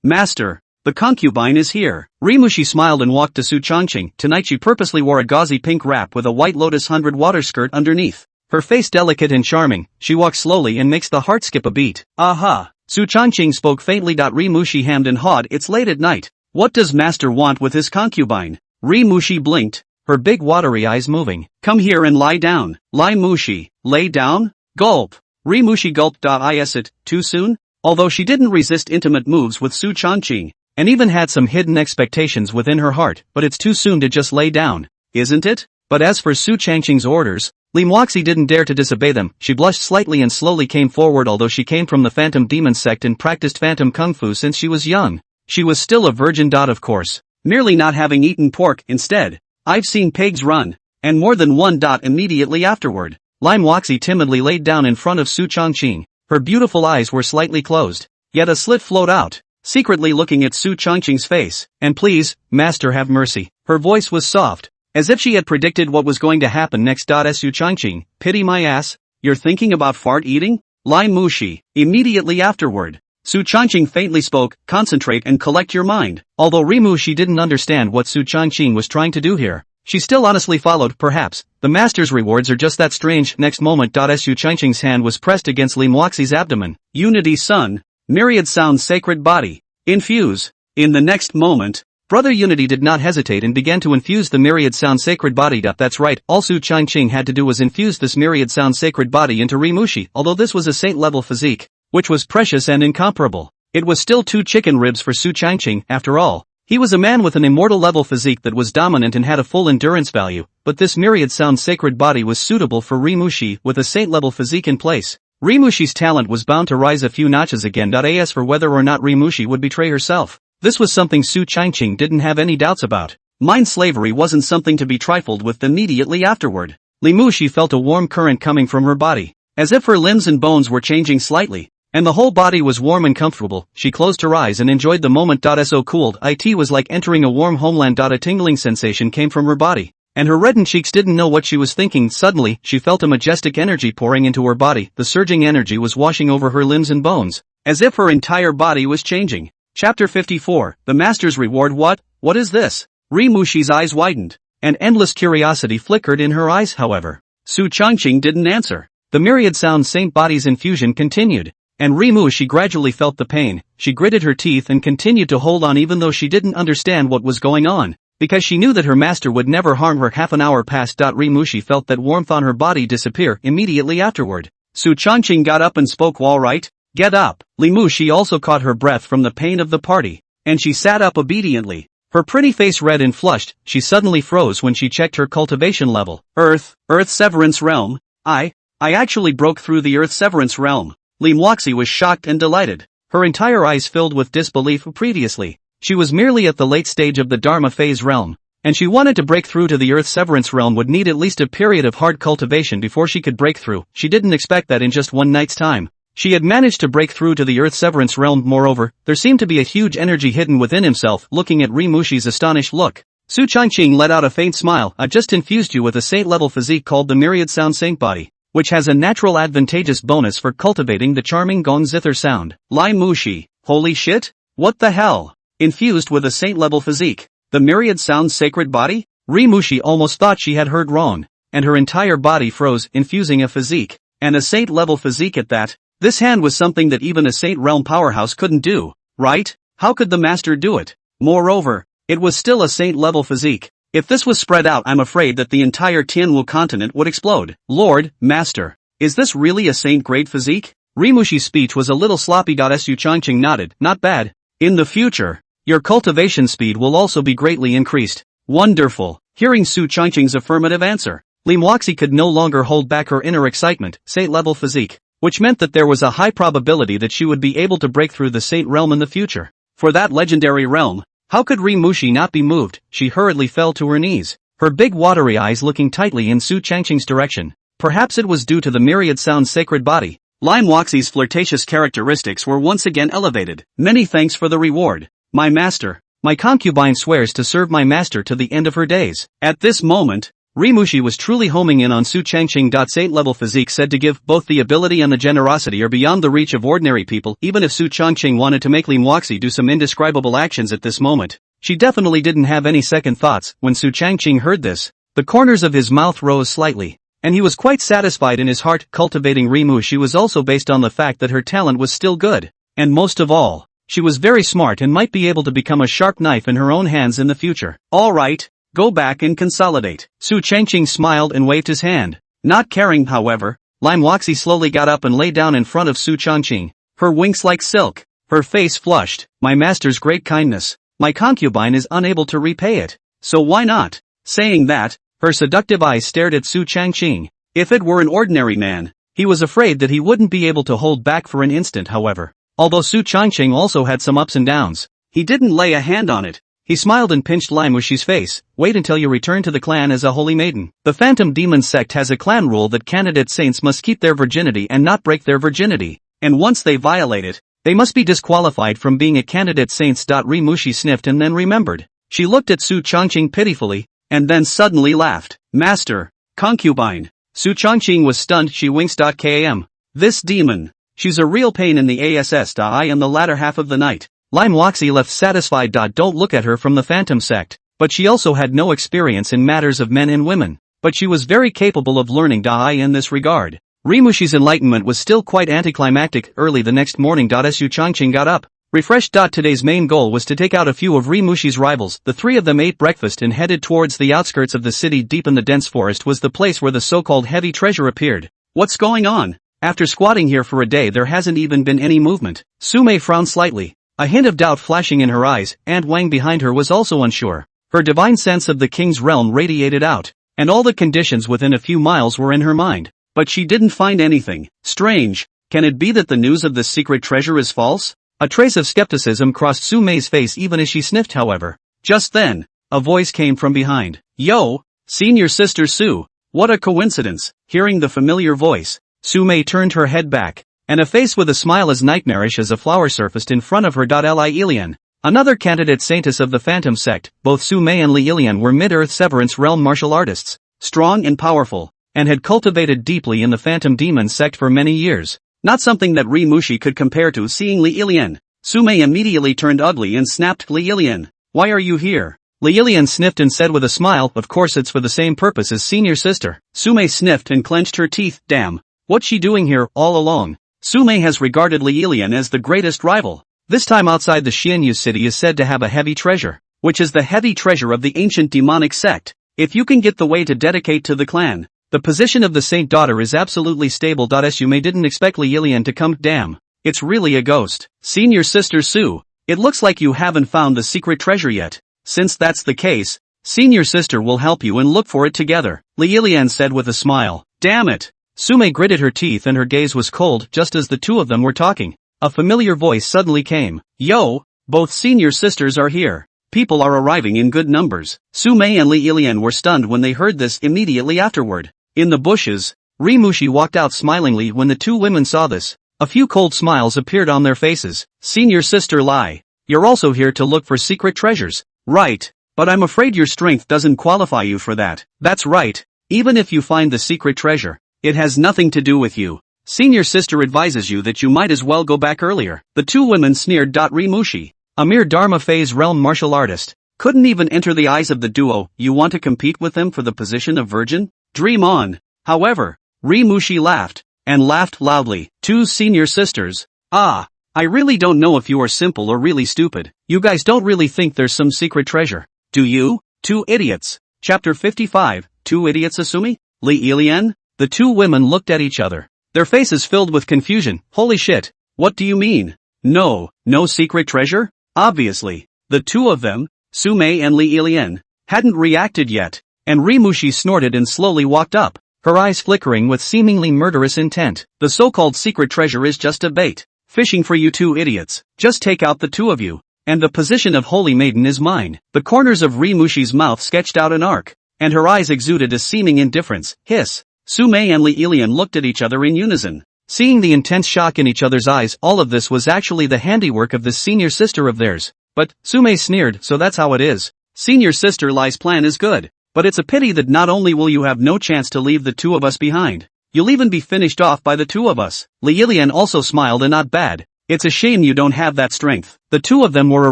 Master, the concubine is here." Rimushi smiled and walked to Su Changqing. Tonight she purposely wore a gauzy pink wrap with a white lotus 100 water skirt underneath. Her face delicate and charming, she walks slowly and makes the heart skip a beat. "Aha." Su Changqing spoke faintly. Rimushi hemmed and hawed. "It's late at night. What does master want with his concubine?" Rimushi blinked, her big watery eyes moving. "Come here and lie down." Limushi, lay down? Gulp. Rimushi gulped. Is it too soon? Although she didn't resist intimate moves with Su Changqing, and even had some hidden expectations within her heart, but it's too soon to just lay down, isn't it? But as for Su Changqing's orders, Limuxi didn't dare to disobey them. She blushed slightly and slowly came forward. Although she came from the phantom demon sect and practiced phantom kung fu since she was young, she was still a virgin. Of course, merely not having eaten pork instead. "I've seen pigs run, and more than one." Immediately afterward, Limuxi timidly laid down in front of Su Changqing. Her beautiful eyes were slightly closed, yet a slit flowed out, secretly looking at Su Changqing's face. "And please, master, have mercy." Her voice was soft, as if she had predicted what was going to happen next. Su Changqing, "Pity my ass? You're thinking about fart eating?" Limushi, immediately afterward, Su Changqing faintly spoke. "Concentrate and collect your mind." Although Rimushi didn't understand what Su Changqing was trying to do here, she still honestly followed. Perhaps the master's rewards are just that strange. Next moment, Su Changqing's hand was pressed against Limuxi's abdomen. "Unity Sun, myriad sound sacred body, infuse." In the next moment, Brother Unity did not hesitate and began to infuse the myriad sound sacred body. That's right, all Su Changqing had to do was infuse this myriad sound sacred body into Rimushi. Although this was a saint-level physique, which was precious and incomparable, it was still 2 chicken ribs for Su Changqing. After all, he was a man with an immortal level physique that was dominant and had a full endurance value, but this myriad sound sacred body was suitable for Rimushi with a saint level physique in place. Rimushi's talent was bound to rise a few notches again. As for whether or not Rimushi would betray herself, this was something Su Changqing didn't have any doubts about. Mind slavery wasn't something to be trifled with. Immediately afterward, Rimushi felt a warm current coming from her body, as if her limbs and bones were changing slightly, and the whole body was warm and comfortable. She closed her eyes and enjoyed the moment. So cooled, it was like entering a warm homeland. A tingling sensation came from her body, and her reddened cheeks didn't know what she was thinking. Suddenly, she felt a majestic energy pouring into her body. The surging energy was washing over her limbs and bones, as if her entire body was changing. Chapter 54, The Master's Reward. What is this? Rimushi's eyes widened, and endless curiosity flickered in her eyes. However, Su Changqing didn't answer. The myriad sound saint body's infusion continued, and Rimushi gradually felt the pain. She gritted her teeth and continued to hold on even though she didn't understand what was going on, because she knew that her master would never harm her. Half an hour passed. Rimushi felt that warmth on her body disappear immediately afterward. Su Changqing got up and spoke. All right, get up. Rimushi also caught her breath from the pain of the party, and she sat up obediently. Her pretty face red and flushed. She suddenly froze when she checked her cultivation level. Earth Severance Realm. I actually broke through the Earth Severance Realm. Manhwaresumen was shocked and delighted. Her entire eyes filled with disbelief. Previously, she was merely at the late stage of the Dharma phase realm, and she wanted to break through to the Earth Severance realm would need at least a period of hard cultivation before she could break through. She didn't expect that in just one night's time she had managed to break through to the Earth Severance realm. Moreover, there seemed to be a huge energy hidden within himself. Looking at Rimushi's astonished look, Su Changqing let out a faint smile. I just infused you with a saint-level physique called the Myriad Sound Saint Body, which has a natural advantageous bonus for cultivating the charming gong zither sound. Rimushi, holy shit? What the hell? Infused with a saint-level physique, the Myriad Sound Sacred Body? Rimushi almost thought she had heard wrong, and her entire body froze. Infusing a physique, and a saint-level physique at that. This hand was something that even a Saint Realm powerhouse couldn't do, right? How could the master do it? Moreover, it was still a saint-level physique. If this was spread out, I'm afraid that the entire Tianwu continent would explode. Lord, Master, is this really a saint-grade physique? Rimushi's speech was a little sloppy. Su Changqing nodded. Not bad. In the future, your cultivation speed will also be greatly increased. Wonderful. Hearing Su Changqing's affirmative answer, Manhwaresumen could no longer hold back her inner excitement. Saint-level physique, which meant that there was a high probability that she would be able to break through the Saint realm in the future. For that legendary realm, how could Rimushi not be moved? She hurriedly fell to her knees, her big watery eyes looking tightly in Su Changqing's direction. Perhaps it was due to the Myriad Sound Sacred Body. Manhwaresumen's flirtatious characteristics were once again elevated. Many thanks for the reward, my master. My concubine swears to serve my master to the end of her days. At this moment, Rimushi was truly homing in on Su Changqing. Saint-level physique said to give both the ability and the generosity are beyond the reach of ordinary people. Even if Su Changqing wanted to make Manhwaresumen do some indescribable actions at this moment, she definitely didn't have any second thoughts. When Su Changqing heard this, the corners of his mouth rose slightly, and he was quite satisfied in his heart. Cultivating Rimushi was also based on the fact that her talent was still good, and most of all, she was very smart and might be able to become a sharp knife in her own hands in the future. All right. Go back and consolidate. Su Changqing smiled and waved his hand. Not caring, however, Manhwaresumen slowly got up and lay down in front of Su Changqing, her wings like silk, her face flushed. My master's great kindness, my concubine is unable to repay it, so why not? Saying that, her seductive eyes stared at Su Changqing. If it were an ordinary man, he was afraid that he wouldn't be able to hold back for an instant. However, although Su Changqing also had some ups and downs, he didn't lay a hand on it. He smiled and pinched Rimushi's face. Wait until you return to the clan as a holy maiden. The Phantom Demon sect has a clan rule that candidate saints must keep their virginity and not break their virginity, and once they violate it, they must be disqualified from being a candidate saints. Rimushi sniffed and then remembered. She looked at Su Changqing pitifully, and then suddenly laughed. Master, concubine. Su Changqing was stunned. She winks. Km. This demon. She's a real pain in the ass. I am the latter half of the night. Manhwaresumen left satisfied. Don't look at her from the Phantom sect, but she also had no experience in matters of men and women, but she was very capable of learning in this regard. Rimushi's enlightenment was still quite anticlimactic. Early the next morning. Su Changqing got up, refreshed. Today's main goal was to take out a few of Rimushi's rivals. The three of them ate breakfast and headed towards the outskirts of the city. Deep in the dense forest was the place where the so-called heavy treasure appeared. What's going on? After squatting here for a day there hasn't even been any movement. Sume frowned slightly, a hint of doubt flashing in her eyes, and Wang behind her was also unsure. Her divine sense of the king's realm radiated out, and all the conditions within a few miles were in her mind, but she didn't find anything strange. Can it be that the news of this secret treasure is false? A trace of skepticism crossed Sumei's face even as she sniffed, however. Just then, a voice came from behind. Yo, senior sister Su. What a coincidence. Hearing the familiar voice, Sumei turned her head back, and a face with a smile as nightmarish as a flower surfaced in front of her. Li Ilian, another candidate saintess of the Phantom sect. Both Sumei and Li Ilian were mid-earth severance realm martial artists, strong and powerful, and had cultivated deeply in the Phantom Demon sect for many years. Not something that Rimushi could compare to. Seeing Li Ilian, Sumei immediately turned ugly and snapped, Li Ilian, why are you here? Li Ilian sniffed and said with a smile, of course it's for the same purpose as senior sister. Sumei sniffed and clenched her teeth. Damn, what's she doing here all along? Sumei has regarded Li Ilian as the greatest rival. This time outside the Xianyu city is said to have a heavy treasure, which is the heavy treasure of the ancient demonic sect. If you can get the way to dedicate to the clan, the position of the saint daughter is absolutely stable. Sumei didn't expect Li Ilian to come. Damn, it's really a ghost. Senior sister Su, it looks like you haven't found the secret treasure yet. Since that's the case, senior sister will help you and look for it together, Li Ilian said with a smile. Damn it. Sumei gritted her teeth and her gaze was cold. Just as the two of them were talking, a familiar voice suddenly came. Yo, both senior sisters are here. People are arriving in good numbers. Sumei and Li Ilian were stunned when they heard this. Immediately afterward, in the bushes, Rimushi walked out smilingly. When the two women saw this, a few cold smiles appeared on their faces. Senior sister Lai, you're also here to look for secret treasures, right? But I'm afraid your strength doesn't qualify you for that. That's right. Even if you find the secret treasure, it has nothing to do with you. Senior sister advises you that you might as well go back earlier. The two women sneered. Rimushi, a mere Dharma phase realm martial artist, couldn't even enter the eyes of the duo. You want to compete with them for the position of virgin? Dream on. However, Rimushi laughed, and laughed loudly. Two senior sisters. Ah, I really don't know if you are simple or really stupid. You guys don't really think there's some secret treasure, do you? Two idiots. Chapter 55, Two idiots Asumi? Li Ilian? The two women looked at each other, their faces filled with confusion. Holy shit, what do you mean? No secret treasure? Obviously, the two of them, Sumei and Li Ilian, hadn't reacted yet, and Rimushi snorted and slowly walked up, her eyes flickering with seemingly murderous intent. The so-called secret treasure is just a bait, fishing for you two idiots. Just take out the two of you, and the position of Holy Maiden is mine. The corners of Rimushi's mouth sketched out an arc, and her eyes exuded a seeming indifference. Hiss. Sumei and Li Ilian looked at each other in unison, seeing the intense shock in each other's eyes. All of this was actually the handiwork of this senior sister of theirs. But, Sumei sneered, so that's how it is. Senior sister Lai's plan is good, but it's a pity that not only will you have no chance to leave the two of us behind, you'll even be finished off by the two of us. Li Ilian also smiled. And not bad. It's a shame you don't have that strength. The two of them were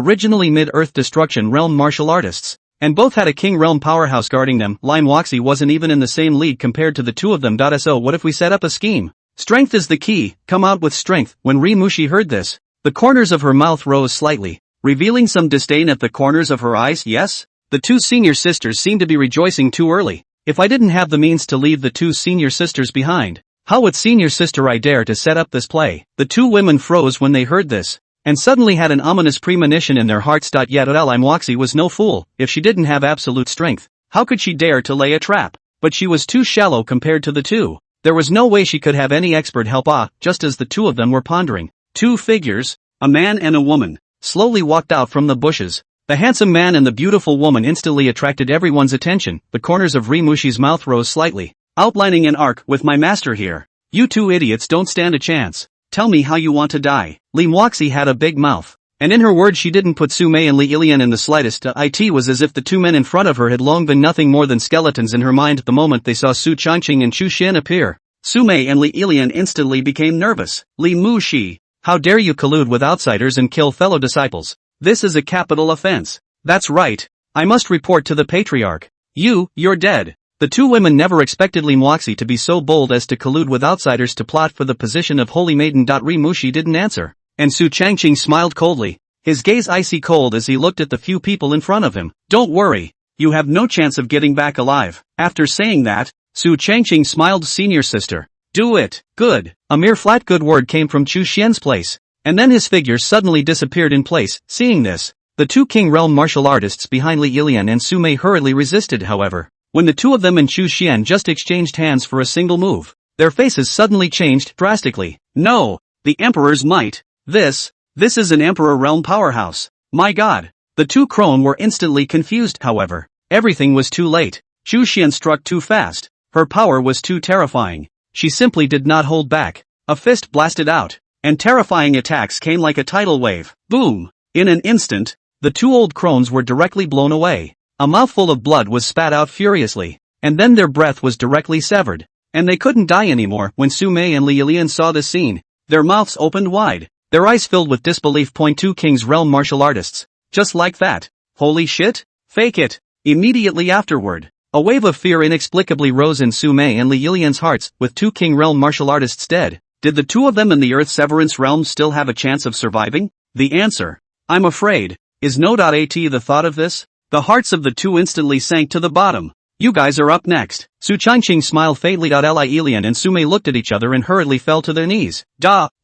originally mid-earth destruction realm martial artists, and both had a king realm powerhouse guarding them. Lime Waxy wasn't even in the same league compared to the two of them. So what if we set up a scheme? Strength is the key, come out with strength. When Rimushi heard this, the corners of her mouth rose slightly, revealing some disdain at the corners of her eyes. Yes? The two senior sisters seemed to be rejoicing too early. If I didn't have the means to leave the two senior sisters behind, how would senior sister I dare to set up this play? The two women froze when they heard this, and suddenly had an ominous premonition in their hearts. Yet Lime Waxy was no fool. If she didn't have absolute strength, how could she dare to lay a trap? But she was too shallow compared to the two. There was no way she could have any expert help. Just as the two of them were pondering, two figures, a man and a woman, slowly walked out from the bushes. The handsome man and the beautiful woman instantly attracted everyone's attention. The corners of Rimushi's mouth rose slightly, outlining an arc. With my master here, you two idiots don't stand a chance. Tell me how you want to die. Lime Waxy had a big mouth, and in her words she didn't put Sumei and Li Ilian in the slightest. It was as if the two men in front of her had long been nothing more than skeletons in her mind. The moment they saw Su Changqing and Chu Xian appear, Sumei and Li Ilian instantly became nervous. Li Mushi, how dare you collude with outsiders and kill fellow disciples? This is a capital offense. That's right. I must report to the patriarch. You're dead. The two women never expected Lime Waxy to be so bold as to collude with outsiders to plot for the position of Holy Maiden. Rimushi didn't answer, and Su Changqing smiled coldly, his gaze icy cold as he looked at the few people in front of him. Don't worry, you have no chance of getting back alive. After saying that, Su Changqing smiled. Senior sister, do it. Good. A mere flat good word came from Chu Xian's place, and then his figure suddenly disappeared in place. Seeing this, the two king realm martial artists behind Li Ilian and Sumei hurriedly resisted. However, when the two of them and Chu Xian just exchanged hands for a single move, Their faces suddenly changed drastically. No! The Emperor's might! This is an Emperor realm powerhouse! My god! The two crone were instantly confused, however. Everything was too late. Xu Xian struck too fast. Her power was too terrifying. She simply did not hold back. A fist blasted out, and terrifying attacks came like a tidal wave. Boom! In an instant, the two old crones were directly blown away. A mouthful of blood was spat out furiously, and then their breath was directly severed. And they couldn't die anymore. When Su Mei and Li Yilian saw this scene, their mouths opened wide, their eyes filled with disbelief. Two King's Realm martial artists. Just like that. Holy shit? Fake it. Immediately afterward, a wave of fear inexplicably rose in Su Mei and Li Yilian's hearts. With two King Realm martial artists dead, did the two of them in the Earth Severance realm still have a chance of surviving? The answer, I'm afraid, is no. At the thought of this, the hearts of the two instantly sank to the bottom. You guys are up next. Su Changqing smiled faintly. Li Yilian and Su Mei looked at each other and hurriedly fell to their knees.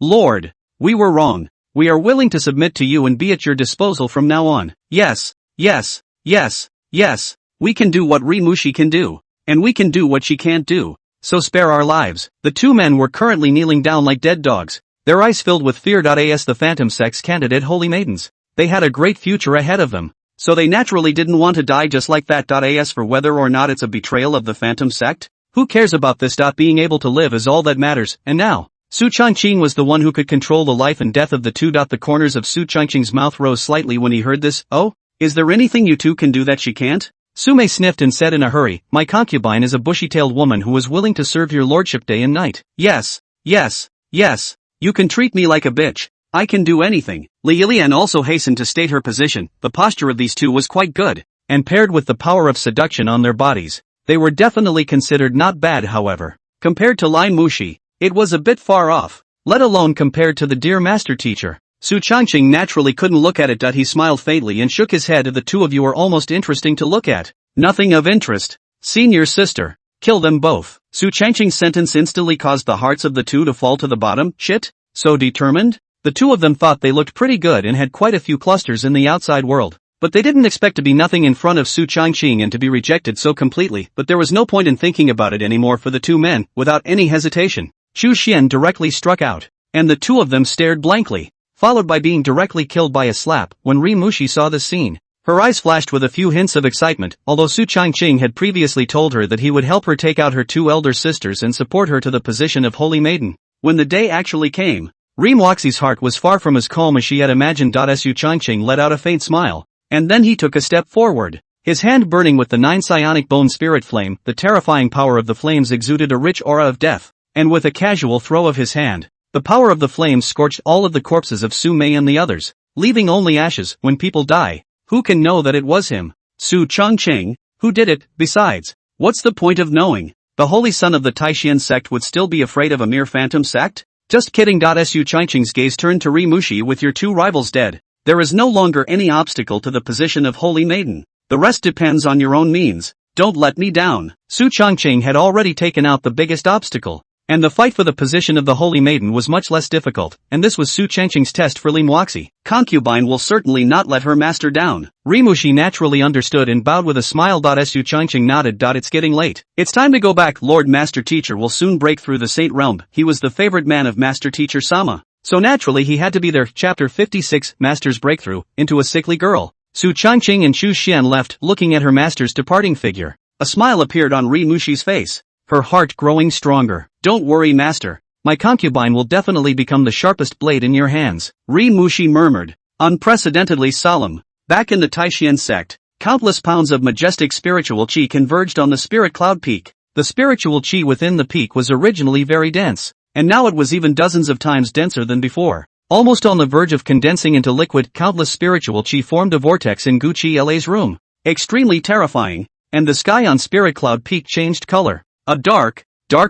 Lord! We were wrong. We are willing to submit to you and be at your disposal from now on. Yes. We can do what Rimushi can do. And we can do what she can't do. So spare our lives. The two men were currently kneeling down like dead dogs, their eyes filled with fear. As the Phantom Sex candidate Holy Maidens, they had a great future ahead of them. So they naturally didn't want to die just like that. As for whether or not it's a betrayal of the Phantom Sect, who cares about this? Being able to live is all that matters. And now, Su Changqing was the one who could control the life and death of the two. The corners of Su Changqing's mouth rose slightly when he heard this. Oh? Is there anything you two can do that she can't? Su Mei sniffed and said in a hurry, my concubine is a bushy-tailed woman who is willing to serve your lordship day and night. Yes. You can treat me like a bitch. I can do anything. Li Yilian also hastened to state her position. The posture of these two was quite good, and paired with the power of seduction on their bodies, they were definitely considered not bad. However, compared to Lai Mushi, it was a bit far off, let alone compared to the dear master teacher. Su Changqing naturally couldn't look at it. He smiled faintly and shook his head. The two of you are almost interesting to look at. Nothing of interest. Senior sister. Kill them both. Su Changqing's sentence instantly caused the hearts of the two to fall to the bottom. Shit? So determined? The two of them thought they looked pretty good and had quite a few clusters in the outside world. But they didn't expect to be nothing in front of Su Changqing and to be rejected so completely. But there was no point in thinking about it anymore for the two men. Without any hesitation, Xu Xian directly struck out, and the two of them stared blankly, followed by being directly killed by a slap. When Rimushi saw this scene, her eyes flashed with a few hints of excitement. Although Su Changqing had previously told her that he would help her take out her two elder sisters and support her to the position of Holy Maiden, when the day actually came, Rimuxi's heart was far from as calm as she had imagined. Su Changqing let out a faint smile, and then he took a step forward, his hand burning with the 9 psionic bone spirit flame. The terrifying power of the flames exuded a rich aura of death, and with a casual throw of his hand, the power of the flames scorched all of the corpses of Su Mei and the others, leaving only ashes. When people die, who can know that it was him? Su Changqing, who did it? Besides, what's the point of knowing? The holy son of the Taishan sect would still be afraid of a mere phantom sect? Just kidding. Su Changqing's gaze turned to Rimushi. With your two rivals dead, there is no longer any obstacle to the position of Holy Maiden. The rest depends on your own means. Don't let me down. Su Changqing had already taken out the biggest obstacle, and the fight for the position of the Holy Maiden was much less difficult, and this was Su Changqing's test for Limuoxi. Concubine will certainly not let her master down. Rimushi naturally understood and bowed with a smile. Su Changqing nodded. It's getting late. It's time to go back. Lord Master Teacher will soon break through the Saint Realm. He was the favored man of Master Teacher Sama, so naturally he had to be there. Chapter 56, Master's Breakthrough, into a sickly girl. Su Changqing and Xu Xian left, looking at her master's departing figure. A smile appeared on Rimushi's face, her heart growing stronger. Don't worry, master. My concubine will definitely become the sharpest blade in your hands. Rimushi murmured, unprecedentedly solemn. Back in the Taishan sect, countless pounds of majestic spiritual chi converged on the spirit cloud peak. The spiritual chi within the peak was originally very dense, and now it was even dozens of times denser than before. Almost on the verge of condensing into liquid, countless spiritual chi formed a vortex in Gucci LA's room. Extremely terrifying, and the sky on Spirit Cloud Peak changed color. A dark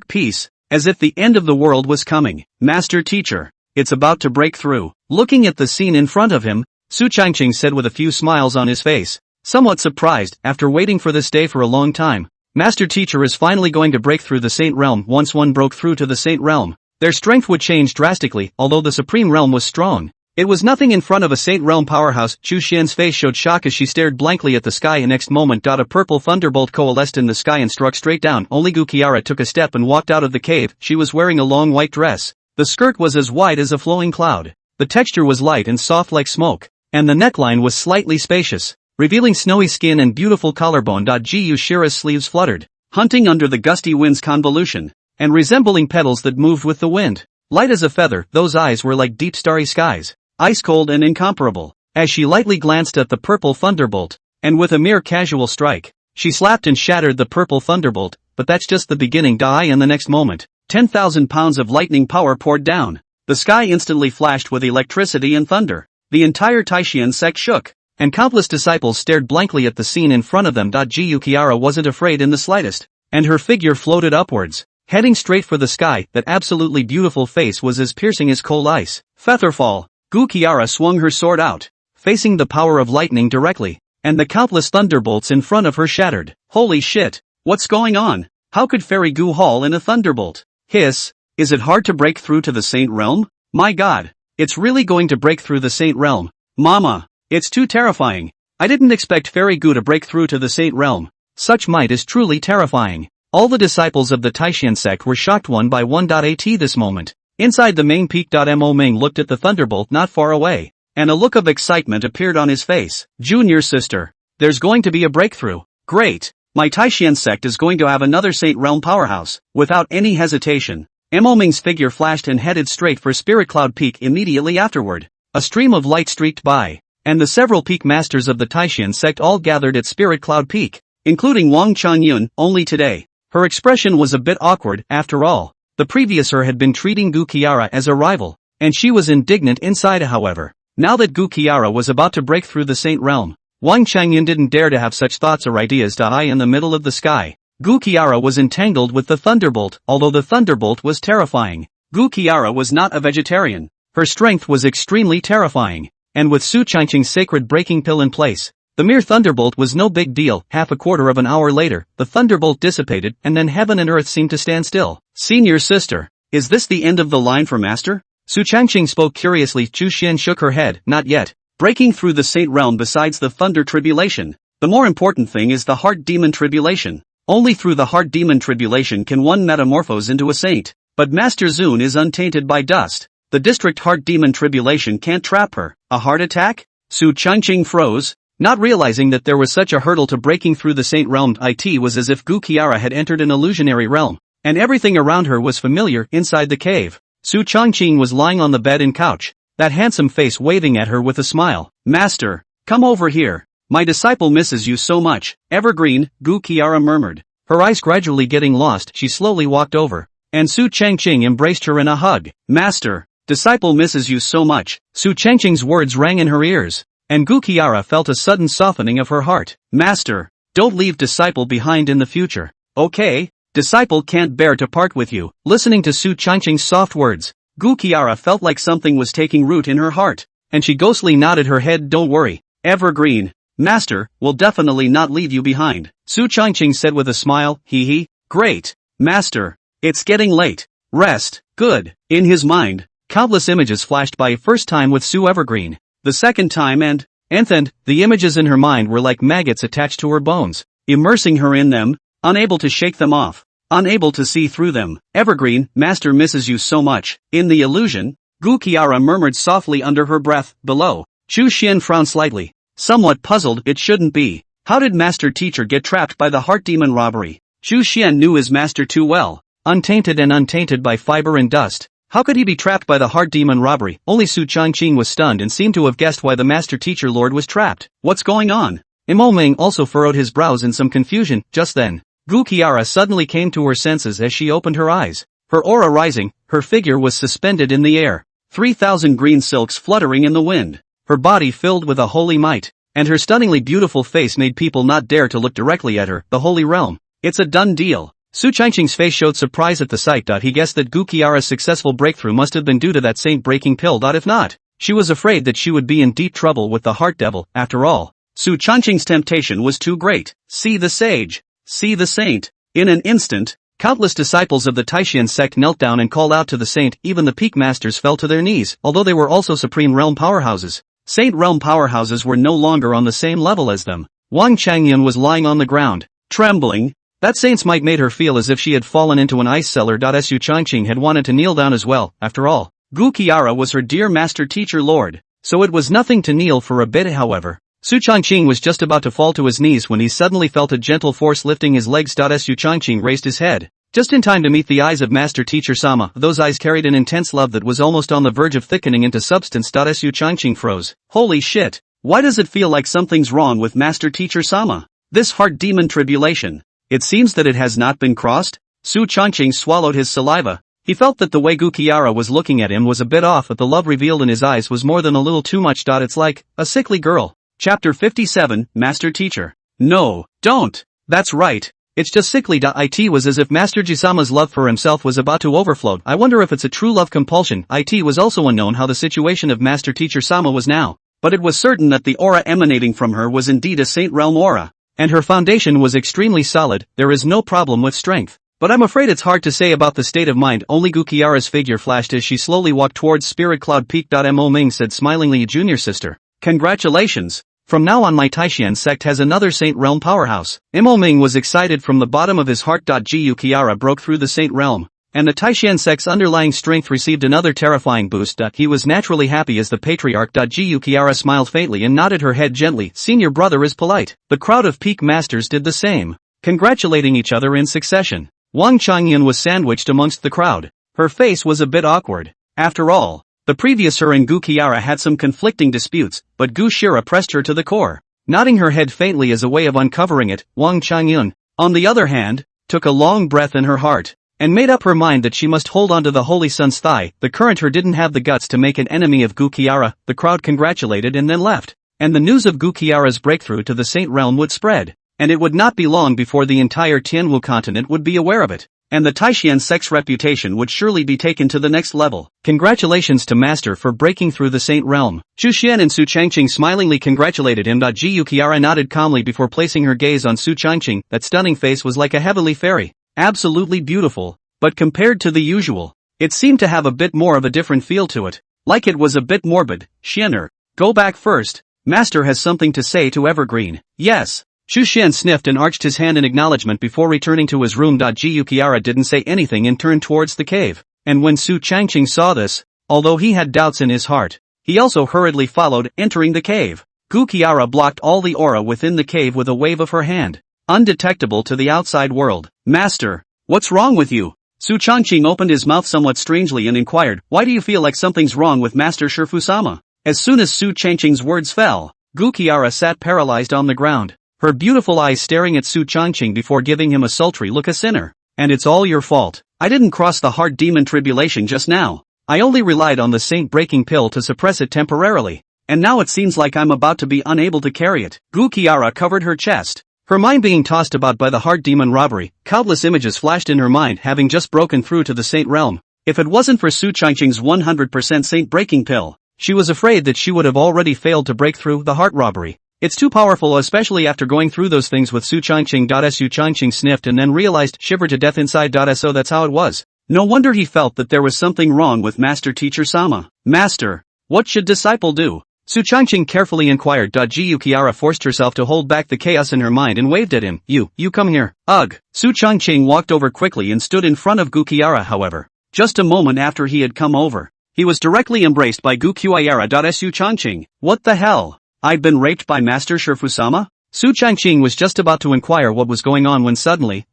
piece, as if the end of the world was coming. Master Teacher, it's about to break through. Looking at the scene in front of him, Su Changqing said with a few smiles on his face, somewhat surprised. After waiting for this day for a long time, Master Teacher is finally going to break through the Saint Realm. Once one broke through to the Saint Realm, their strength would change drastically. Although the Supreme Realm was strong, It was nothing in front of a Saint Realm powerhouse. Chu Xian's face showed shock as she stared blankly at the sky. And next moment, a purple thunderbolt coalesced in the sky and struck straight down. Only Gu Qiara took a step and walked out of the cave. She was wearing a long white dress. The skirt was as wide as a flowing cloud. The texture was light and soft like smoke, and the neckline was slightly spacious, revealing snowy skin and beautiful collarbone. Gu Shira's sleeves fluttered, hunting under the gusty wind's convolution, and resembling petals that moved with the wind. Light as a feather, those eyes were like deep starry skies, ice-cold and incomparable. As she lightly glanced at the purple thunderbolt, and with a mere casual strike, she slapped and shattered the purple thunderbolt. But that's just the beginning. And the next moment, 10,000 pounds of lightning power poured down. The sky instantly flashed with electricity and thunder. The entire Taishan sect shook, and countless disciples stared blankly at the scene in front of them. Gu Qiara wasn't afraid in the slightest, and her figure floated upwards, heading straight for the sky. That absolutely beautiful face was as piercing as cold ice. Featherfall. Gu Qiara swung her sword out, facing the power of lightning directly, and the countless thunderbolts in front of her shattered. Holy shit, what's going on? How could Fairy Gu haul in a thunderbolt? Hiss. Is it hard to break through to the Saint Realm? My god, it's really going to break through the Saint Realm. Mama, it's too terrifying. I didn't expect Fairy Gu to break through to the Saint Realm. Such might is truly terrifying. All the disciples of the Taishan sect were shocked one by one. At this moment, inside the main peak. Mo Ming looked at the thunderbolt not far away, and a look of excitement appeared on his face. Junior sister, there's going to be a breakthrough. Great, my Taishan sect is going to have another Saint Realm powerhouse. Without any hesitation, Mo Ming's figure flashed and headed straight for Spirit Cloud Peak. Immediately afterward, a stream of light streaked by, and the several peak masters of the Taishan sect all gathered at Spirit Cloud Peak, including Wang Changyun. Only today, her expression was a bit awkward. After all, the previous her had been treating Gu Qiara as a rival, and she was indignant inside. However, now that Gu Qiara was about to break through the Saint Realm, Wang Changyun didn't dare to have such thoughts or ideas. In the middle of the sky, Gu Qiara was entangled with the thunderbolt. Although the thunderbolt was terrifying, Gu Qiara was not a vegetarian. Her strength was extremely terrifying, and with Su Changqing's sacred breaking pill in place, the mere thunderbolt was no big deal. Half a quarter of an hour later, the thunderbolt dissipated, and then heaven and earth seemed to stand still. Senior sister, is this the end of the line for Master? Su Changqing spoke curiously. Chu Xian shook her head. Not yet. Breaking through the Saint Realm. Besides the Thunder Tribulation, the more important thing is the Heart Demon Tribulation. Only through the Heart Demon Tribulation can one metamorphose into a saint. But Master Zun is untainted by dust. The District Heart Demon Tribulation can't trap her. A heart attack? Su Changqing froze, not realizing that there was such a hurdle to breaking through the Saint Realm. It was as if Gu Qiara had entered an illusionary realm, and everything around her was familiar. Inside the cave, Su Changqing was lying on the bed and couch, that handsome face waving at her with a smile. Master, come over here. My disciple misses you so much. Evergreen, Gu Qiara murmured. Her eyes gradually getting lost, she slowly walked over, and Su Changqing embraced her in a hug. Master, disciple misses you so much. Su Changqing's words rang in her ears, and Gu Qiara felt a sudden softening of her heart. Master, don't leave disciple behind in the future. Okay, disciple can't bear to part with you. Listening to Su Changqing's soft words, Gu Qiara felt like something was taking root in her heart, and she ghostly nodded her head. Don't worry, Evergreen. Master will definitely not leave you behind. Su Changqing said with a smile. Hee. Great. Master, it's getting late. Rest. Good. In his mind, countless images flashed by. First time with Su Evergreen, the second time and then, the images in her mind were like maggots attached to her bones, immersing her in them, unable to shake them off, unable to see through them. Evergreen, Master misses you so much. In the illusion, Gu Qiara murmured softly under her breath. Below, Chu Xian frowned slightly, somewhat puzzled. It shouldn't be. How did Master Teacher get trapped by the Heart Demon robbery? Chu Xian knew his master too well. Untainted and untainted by fiber and dust, how could he be trapped by the Heart Demon robbery? Only Su Changqing was stunned and seemed to have guessed why the Master Teacher Lord was trapped. What's going on? Mo Ming also furrowed his brows in some confusion. Just then, Gu Qiara suddenly came to her senses as she opened her eyes. Her aura rising, her figure was suspended in the air, 3,000 green silks fluttering in the wind. Her body filled with a holy might, and her stunningly beautiful face made people not dare to look directly at her. The Holy Realm. It's a done deal. Su Changqing's face showed surprise at the sight. He guessed that Gu Qiara's successful breakthrough must have been due to that saint breaking pill. If not, she was afraid that she would be in deep trouble with the Heart Devil. After all, Su Changqing's temptation was too great. See the sage. See the saint. In an instant, Countless disciples of the Taishan sect knelt down and called out to the saint. Even the peak masters fell to their knees, although they were also supreme realm powerhouses. Saint realm powerhouses were no longer on the same level as them. Wang Changyun was lying on the ground, trembling. That saint's might made her feel as if she had fallen into an ice cellar. Su Changqing had wanted to kneel down as well. After all, Gu Qiara was her dear master teacher lord, so it was nothing to kneel for a bit. However, Su Changqing was just about to fall to his knees when he suddenly felt a gentle force lifting his legs. Su Changqing raised his head, just in time to meet the eyes of Master Teacher Sama. Those eyes carried an intense love that was almost on the verge of thickening into substance. Su Changqing froze. Holy shit! Why does it feel like something's wrong with Master Teacher Sama? This heart demon tribulation. It seems that it has not been crossed? Su Changqing swallowed his saliva. He felt that the way Gu Qiara was looking at him was a bit off, but the love revealed in his eyes was more than a little too much. It's like a sickly girl. Chapter 57, Master Teacher. No, don't. That's right. It's just sickly. It was as if Master Jisama's love for himself was about to overflow. I wonder if it's a true love compulsion. It was also unknown how the situation of Master Teacher Sama was now, but it was certain that the aura emanating from her was indeed a Saint Realm aura, and her foundation was extremely solid. There is no problem with strength. But I'm afraid it's hard to say about the state of mind. Only Gu Qiara's figure flashed as she slowly walked towards Spirit Cloud Peak. Mo Ming said smilingly, junior sister. Congratulations. From now on my Taishan sect has another Saint Realm powerhouse. Mo Ming was excited from the bottom of his heart. Gu Qiara broke through the Saint Realm, and the Taishan sect's underlying strength received another terrifying boost. He was naturally happy as the patriarch. Gu Qiara smiled faintly and nodded her head gently. Senior brother is polite. The crowd of peak masters did the same, congratulating each other in succession. Wang Changyun was sandwiched amongst the crowd. Her face was a bit awkward. After all, the previous her and Gu Qiara had some conflicting disputes, but Gu Shira pressed her to the core. Nodding her head faintly as a way of uncovering it, Wang Changyun, on the other hand, took a long breath in her heart, and made up her mind that she must hold on to the Holy Sun's thigh. The current her didn't have the guts to make an enemy of Gu Qiara. The crowd congratulated and then left, and the news of Gu Qiara's breakthrough to the Saint Realm would spread. And it would not be long before the entire Tianwu continent would be aware of it, and the Taishan sect's reputation would surely be taken to the next level. Congratulations to Master for breaking through the Saint Realm. Zhu Xian and Su Changqing smilingly congratulated him. Gu Qiara nodded calmly before placing her gaze on Su Changqing. That stunning face was like a heavenly fairy, absolutely beautiful, but compared to the usual, it seemed to have a bit more of a different feel to it, like it was a bit morbid. Xianer, go back first. Master has something to say to Evergreen. Yes. Zhu Xian sniffed and arched his hand in acknowledgement before returning to his room. Gu Qiara didn't say anything and turned towards the cave, and when Su Changqing saw this, although he had doubts in his heart, he also hurriedly followed, entering the cave. Gu Qiara blocked all the aura within the cave with a wave of her hand, undetectable to the outside world. Master, what's wrong with you? Su Changqing opened his mouth somewhat strangely and inquired, why do you feel like something's wrong with Master Shifu-sama? As soon as Su Changqing's words fell, Gu Qiara sat paralyzed on the ground, her beautiful eyes staring at Su Changqing before giving him a sultry look. A sinner. And it's all your fault. I didn't cross the heart demon tribulation just now. I only relied on the saint breaking pill to suppress it temporarily, and now it seems like I'm about to be unable to carry it. Gu Qiara covered her chest, her mind being tossed about by the heart demon robbery. Countless images flashed in her mind, having just broken through to the saint realm. If it wasn't for Su Changqing's 100% saint breaking pill, she was afraid that she would have already failed to break through the heart robbery. It's too powerful, especially after going through those things with Su Changqing. Su Changqing sniffed and then realized, shivered to death inside. So that's how it was. No wonder he felt that there was something wrong with Master Teacher Sama. Master, what should disciple do? Su Changqing carefully inquired. Gu Qiara forced herself to hold back the chaos in her mind and waved at him. You come here. Ugh. Su Changqing walked over quickly and stood in front of Gu Qiara. However, just a moment after he had come over, he was directly embraced by Gu Qiara. Su Changqing, what the hell? I'd been raped by Master Shifu-sama? Su Changqing was just about to inquire what was going on when suddenly,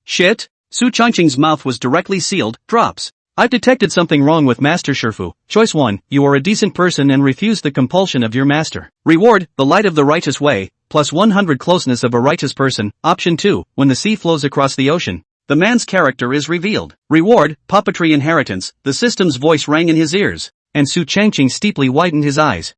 shit? Su Changqing's mouth was directly sealed. Drops. I've detected something wrong with Master Shifu. Choice 1, you are a decent person and refuse the compulsion of your master. Reward, the light of the righteous way, plus 100 closeness of a righteous person. Option 2, when the sea flows across the ocean, the man's character is revealed. Reward, puppetry inheritance. The system's voice rang in his ears, and Su Changqing steeply widened his eyes.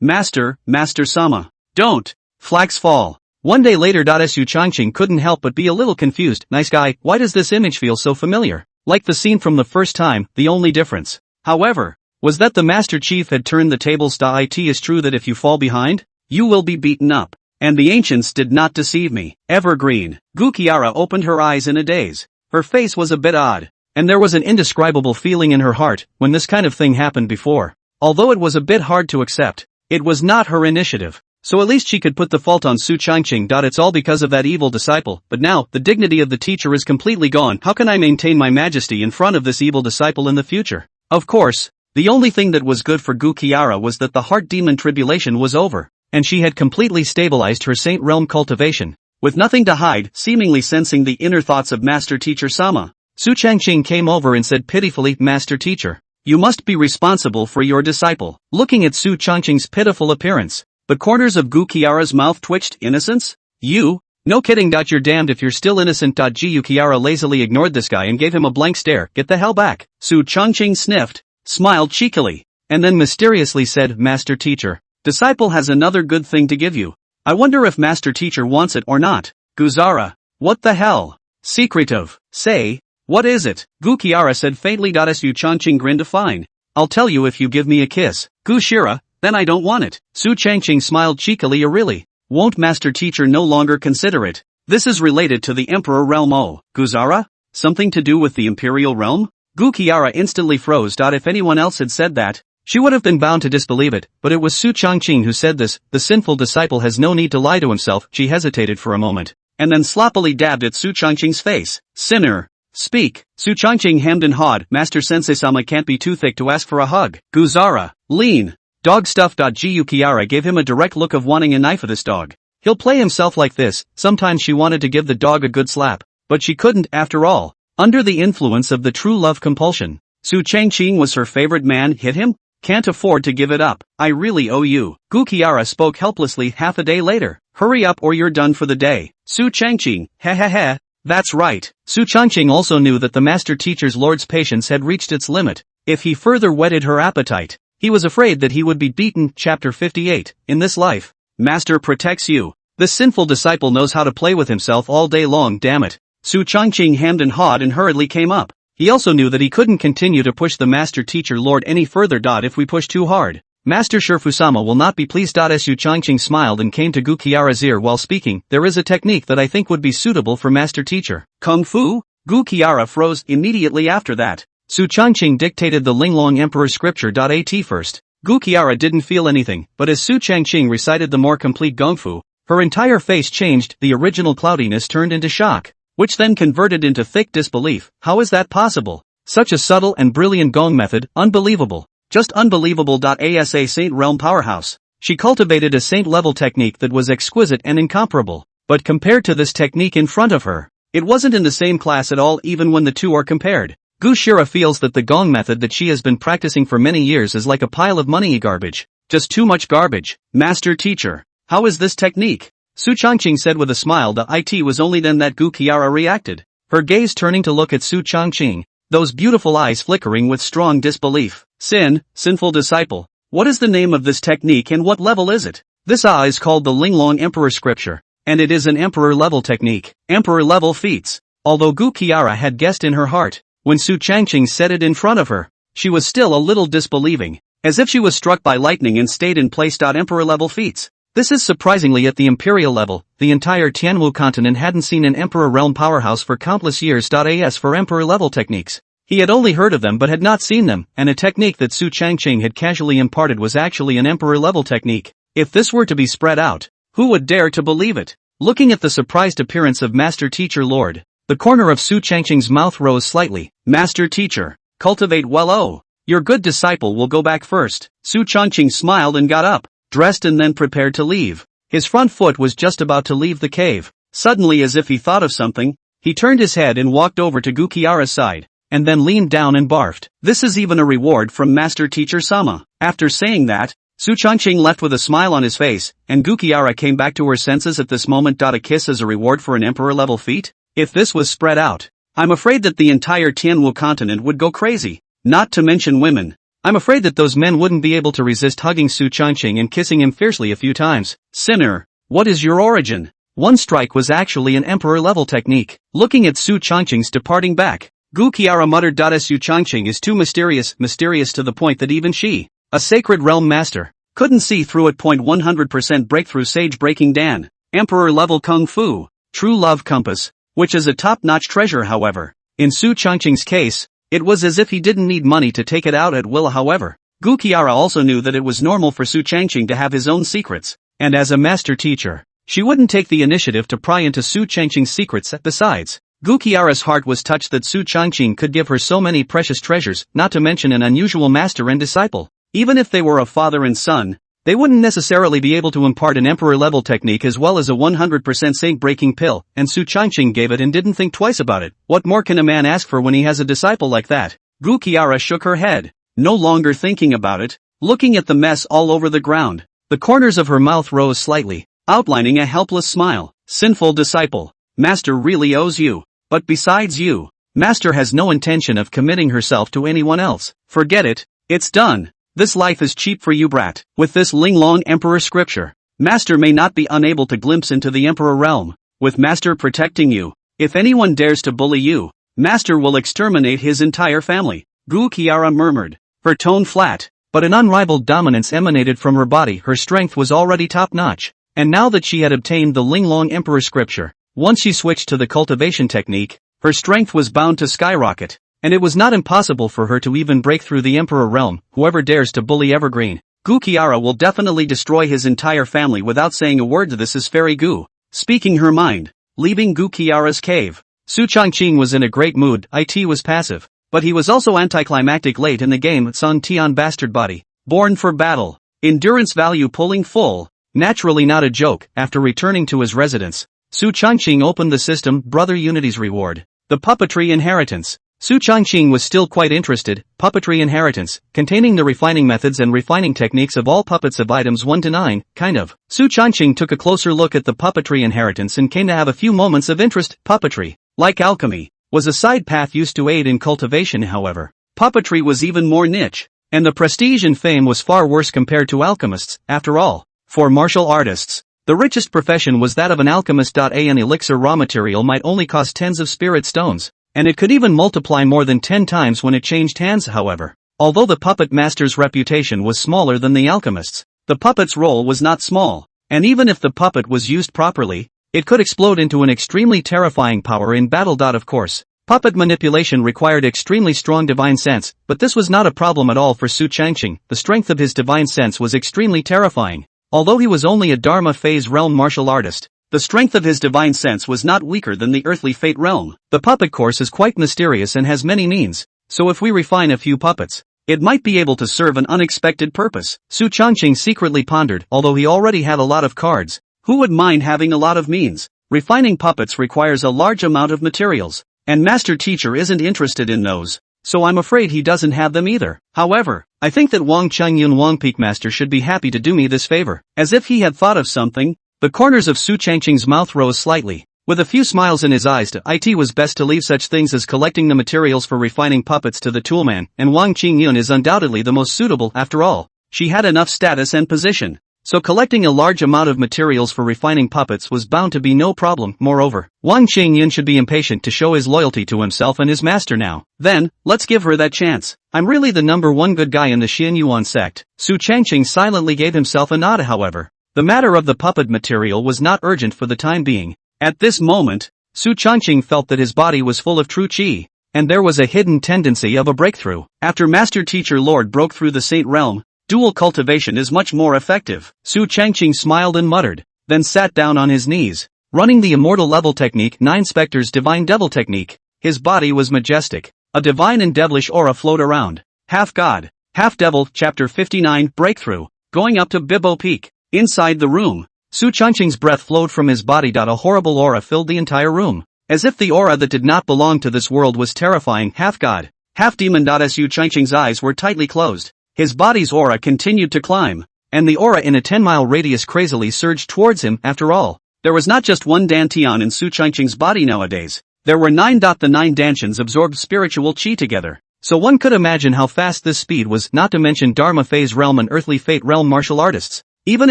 Master Sama. Don't. Flags fall. One day later. Su Changqing couldn't help but be a little confused. Nice guy, why does this image feel so familiar? Like the scene from the first time. The only difference, however, was that the Master Chief had turned the tables. It is true that if you fall behind, you will be beaten up. And the ancients did not deceive me. Evergreen. Gukiara opened her eyes in a daze. Her face was a bit odd, and there was an indescribable feeling in her heart when this kind of thing happened before. Although it was a bit hard to accept, it was not her initiative. So at least she could put the fault on Su Changqing. It's all because of that evil disciple, but now, the dignity of the teacher is completely gone. How can I maintain my majesty in front of this evil disciple in the future? Of course, the only thing that was good for Gukiara was that the heart demon tribulation was over, and she had completely stabilized her saint realm cultivation. With nothing to hide, seemingly sensing the inner thoughts of Master Teacher Sama, Su Changqing came over and said pitifully, Master Teacher, you must be responsible for your disciple. Looking at Su Changqing's pitiful appearance, the corners of Gukiara's mouth twitched. Innocence? You? No kidding. You're damned if you're still innocent. Gukiara lazily ignored this guy and gave him a blank stare. Get the hell back. Su Changqing sniffed, smiled cheekily, and then mysteriously said, Master Teacher, disciple has another good thing to give you. I wonder if Master Teacher wants it or not. Guzara. What the hell? Secretive. Say, what is it? Gukiara said faintly. Su Changqing grinned. Fine. I'll tell you if you give me a kiss. Gushira. Then I don't want it. Su Changqing smiled cheekily. Really? Won't Master Teacher no longer consider it? This is related to the Emperor realm. Oh, Guzara? Something to do with the Imperial realm? Gukiara instantly froze. If anyone else had said that, she would have been bound to disbelieve it, but it was Su Changqing who said this. The sinful disciple has no need to lie to himself. She hesitated for a moment, and then sloppily dabbed at Su Changqing's face. Sinner. Speak. Su Changqing hemmed and hawed. Master Sensei-sama can't be too thick to ask for a hug. Guzara. Lean. Dog stuff. Gukiara gave him a direct look of wanting a knife of this dog. He'll play himself like this. Sometimes she wanted to give the dog a good slap, but she couldn't after all. Under the influence of the true love compulsion, Su Changqing was her favorite man. Hit him? Can't afford to give it up. I really owe you. Gukiara spoke helplessly. Half a day later. Hurry up or you're done for the day. Su Changqing. Heh. That's right. Su Changqing also knew that the Master Teacher's Lord's patience had reached its limit. If he further whetted her appetite, he was afraid that he would be beaten. Chapter 58. In this life, Master protects you. This sinful disciple knows how to play with himself all day long. Damn it. Su Changqing hemmed and hawed and hurriedly came up. He also knew that he couldn't continue to push the Master Teacher Lord any further. If we push too hard, Master Shifusama will not be pleased. Su Changqing smiled and came to Gukiara's ear while speaking. There is a technique that I think would be suitable for Master Teacher. Kung Fu? Gukiara froze immediately after that. Su Changqing dictated the Linglong Emperor scripture. At first, Gukiara didn't feel anything, but as Su Changqing recited the more complete Gongfu, her entire face changed. The original cloudiness turned into shock, which then converted into thick disbelief. How is that possible? Such a subtle and brilliant Gong method, unbelievable. Just unbelievable. As a Saint Realm powerhouse, she cultivated a saint-level technique that was exquisite and incomparable. But compared to this technique in front of her, it wasn't in the same class at all. Even when the two are compared, Gushira feels that the Gong method that she has been practicing for many years is like a pile of money garbage. Just too much garbage. Master Teacher, how is this technique? Su Changqing said with a smile. It was only then that Gukiara reacted, her gaze turning to look at Su Changqing, those beautiful eyes flickering with strong disbelief. Sinful disciple, what is the name of this technique and what level is it? This is called the Linglong Emperor scripture, and it is an emperor level technique. Emperor level feats. Although Gukiara had guessed in her heart, when Su Changqing said it in front of her, she was still a little disbelieving, as if she was struck by lightning and stayed in place. Emperor level feats. This is surprisingly at the imperial level. The entire Tianwu continent hadn't seen an emperor realm powerhouse for countless years. As for emperor level techniques, he had only heard of them but had not seen them, and a technique that Su Changqing had casually imparted was actually an emperor level technique. If this were to be spread out, who would dare to believe it? Looking at the surprised appearance of Master Teacher Lord, the corner of Su Changqing's mouth rose slightly. Master Teacher, cultivate well. Oh, your good disciple will go back first. Su Changqing smiled and got up, dressed and then prepared to leave. His front foot was just about to leave the cave. Suddenly, as if he thought of something, he turned his head and walked over to Gukiara's side, and then leaned down and barfed. This is even a reward from Master Teacher Sama. After saying that, Su Changqing left with a smile on his face, and Gukiara came back to her senses at this moment. A kiss as a reward for an emperor level feat? If this was spread out, I'm afraid that the entire Tianwu continent would go crazy. Not to mention women. I'm afraid that those men wouldn't be able to resist hugging Su Changqing and kissing him fiercely a few times. Sinner, what is your origin? One strike was actually an emperor level technique. Looking at Su Changqing's departing back, Gukiara muttered. Su Changqing is too mysterious to the point that even she, a sacred realm master, Couldn't see through it. 100% breakthrough Sage Breaking Dan. Emperor level Kung Fu. True Love Compass, which is a top-notch treasure. However, in Su Changqing's case, it was as if he didn't need money to take it out at will. However, Gu Qiara also knew that it was normal for Su Changqing to have his own secrets, and as a master teacher, she wouldn't take the initiative to pry into Su Changqing's secrets. Besides, Gu Qiara's heart was touched that Su Changqing could give her so many precious treasures, not to mention an unusual master and disciple. Even if they were a father and son, they wouldn't necessarily be able to impart an emperor-level technique as well as a 100% saint-breaking pill, and Su Changqing gave it and didn't think twice about it. What more can a man ask for when he has a disciple like that? Gu Qiara shook her head, no longer thinking about it, looking at the mess all over the ground. The corners of her mouth rose slightly, outlining a helpless smile. Sinful disciple, Master really owes you. But besides you, Master has no intention of committing herself to anyone else. Forget it, it's done. This life is cheap for you, brat. With this Linglong Emperor scripture, Master may not be unable to glimpse into the Emperor realm. With Master protecting you, if anyone dares to bully you, Master will exterminate his entire family. Gu Qiara murmured, her tone flat, but an unrivaled dominance emanated from her body. Her strength was already top-notch, and now that she had obtained the Linglong Emperor scripture, once she switched to the cultivation technique, her strength was bound to skyrocket. And it was not impossible for her to even break through the Emperor realm. Whoever dares to bully Evergreen, Gu Qiara will definitely destroy his entire family without saying a word. This is Fairy Gu, speaking her mind. Leaving Gu Qiara's cave, Su Changqing was in a great mood. It was passive, but he was also anticlimactic late in the game. Sun Tian bastard body, born for battle, endurance value pulling full, naturally not a joke. After returning to his residence, Su Changqing opened the system. Brother Unity's reward, the puppetry inheritance. Su Changqing was still quite interested. Puppetry inheritance, containing the refining methods and refining techniques of all puppets of items 1 to 9, kind of. Su Changqing took a closer look at the puppetry inheritance and came to have a few moments of interest. Puppetry, like alchemy, was a side path used to aid in cultivation. However, puppetry was even more niche, and the prestige and fame was far worse compared to alchemists. After all, for martial artists, the richest profession was that of an alchemist. An elixir raw material might only cost tens of spirit stones, and it could even multiply more than 10 times when it changed hands. However, although the puppet master's reputation was smaller than the alchemist's, the puppet's role was not small, and even if the puppet was used properly, it could explode into an extremely terrifying power in battle. Of course, puppet manipulation required extremely strong divine sense, but this was not a problem at all for Su Changqing. The strength of his divine sense was extremely terrifying. Although he was only a Dharma phase realm martial artist, the strength of his divine sense was not weaker than the earthly fate realm. The puppet course is quite mysterious and has many means, so if we refine a few puppets, it might be able to serve an unexpected purpose. Su Changqing secretly pondered. Although he already had a lot of cards, who would mind having a lot of means? Refining puppets requires a large amount of materials, and Master Teacher isn't interested in those, so I'm afraid he doesn't have them either. However, I think that Wang Chengyun Wang Peak Master should be happy to do me this favor. As if he had thought of something, the corners of Su Changqing's mouth rose slightly. With a few smiles in his eyes, it was best to leave such things as collecting the materials for refining puppets to the toolman, and Wang Qingyun is undoubtedly the most suitable. After all, she had enough status and position, so collecting a large amount of materials for refining puppets was bound to be no problem. Moreover, Wang Qingyun should be impatient to show his loyalty to himself and his master now. Then, let's give her that chance. I'm really the #1 good guy in the Xin Yuan sect. Su Changqing silently gave himself a nod. However, the matter of the puppet material was not urgent for the time being. At this moment, Su Changqing felt that his body was full of true qi, and there was a hidden tendency of a breakthrough. After Master Teacher Lord broke through the Saint Realm, dual cultivation is much more effective. Su Changqing smiled and muttered, then sat down on his knees, running the immortal level technique 9 Spectre's divine devil technique. His body was majestic. A divine and devilish aura flowed around. Half God, half devil. Chapter 59 Breakthrough. Going up to Bibbo Peak. Inside the room, Su Changqing's breath flowed from his body. A horrible aura filled the entire room, as if the aura that did not belong to this world was terrifying. Half God, half demon. Su Changqing's eyes were tightly closed. His body's aura continued to climb, and the aura in a 10-mile radius crazily surged towards him. After all, there was not just one Dantian in Su Changqing's body nowadays. There were 9. The 9 Dantians absorbed spiritual qi together, so one could imagine how fast this speed was, not to mention Dharma phase realm and earthly fate realm martial artists. Even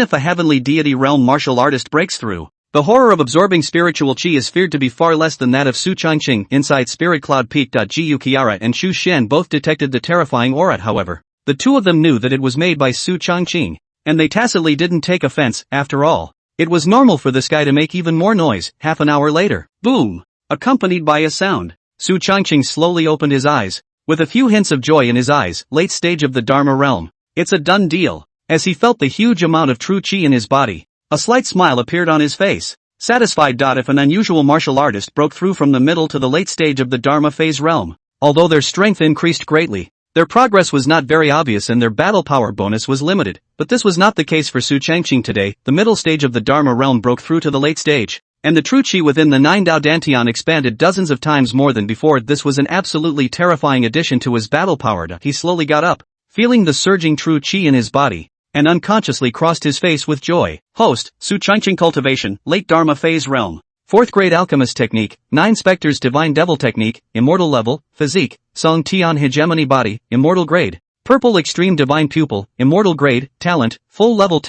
if a heavenly deity realm martial artist breaks through, the horror of absorbing spiritual qi is feared to be far less than that of Su Changqing. Inside Spirit Cloud Peak. Gu Qiara and Xu Shen both detected the terrifying aura. However, the two of them knew that it was made by Su Changqing, and they tacitly didn't take offense, after all. It was normal for this guy to make even more noise. Half an hour later, boom! Accompanied by a sound, Su Changqing slowly opened his eyes, with a few hints of joy in his eyes. Late stage of the Dharma realm. It's a done deal. As he felt the huge amount of true chi in his body, a slight smile appeared on his face. Satisfied. If an unusual martial artist broke through from the middle to the late stage of the Dharma phase realm, although their strength increased greatly, their progress was not very obvious and their battle power bonus was limited. But this was not the case for Su Changqing today. The middle stage of the Dharma realm broke through to the late stage, and the true chi within the 9 Dao Dantian expanded dozens of times more than before. This was an absolutely terrifying addition to his battle power. He slowly got up, feeling the surging true chi in his body, and unconsciously crossed his face with joy. Host, Su Changqing Cultivation, Late Dharma Phase Realm. 4th Grade Alchemist Technique, 9 Spectres Divine Devil Technique, Immortal Level, Physique, Song Tian Hegemony Body, Immortal Grade. Purple Extreme Divine Pupil, Immortal Grade, Talent, Full Level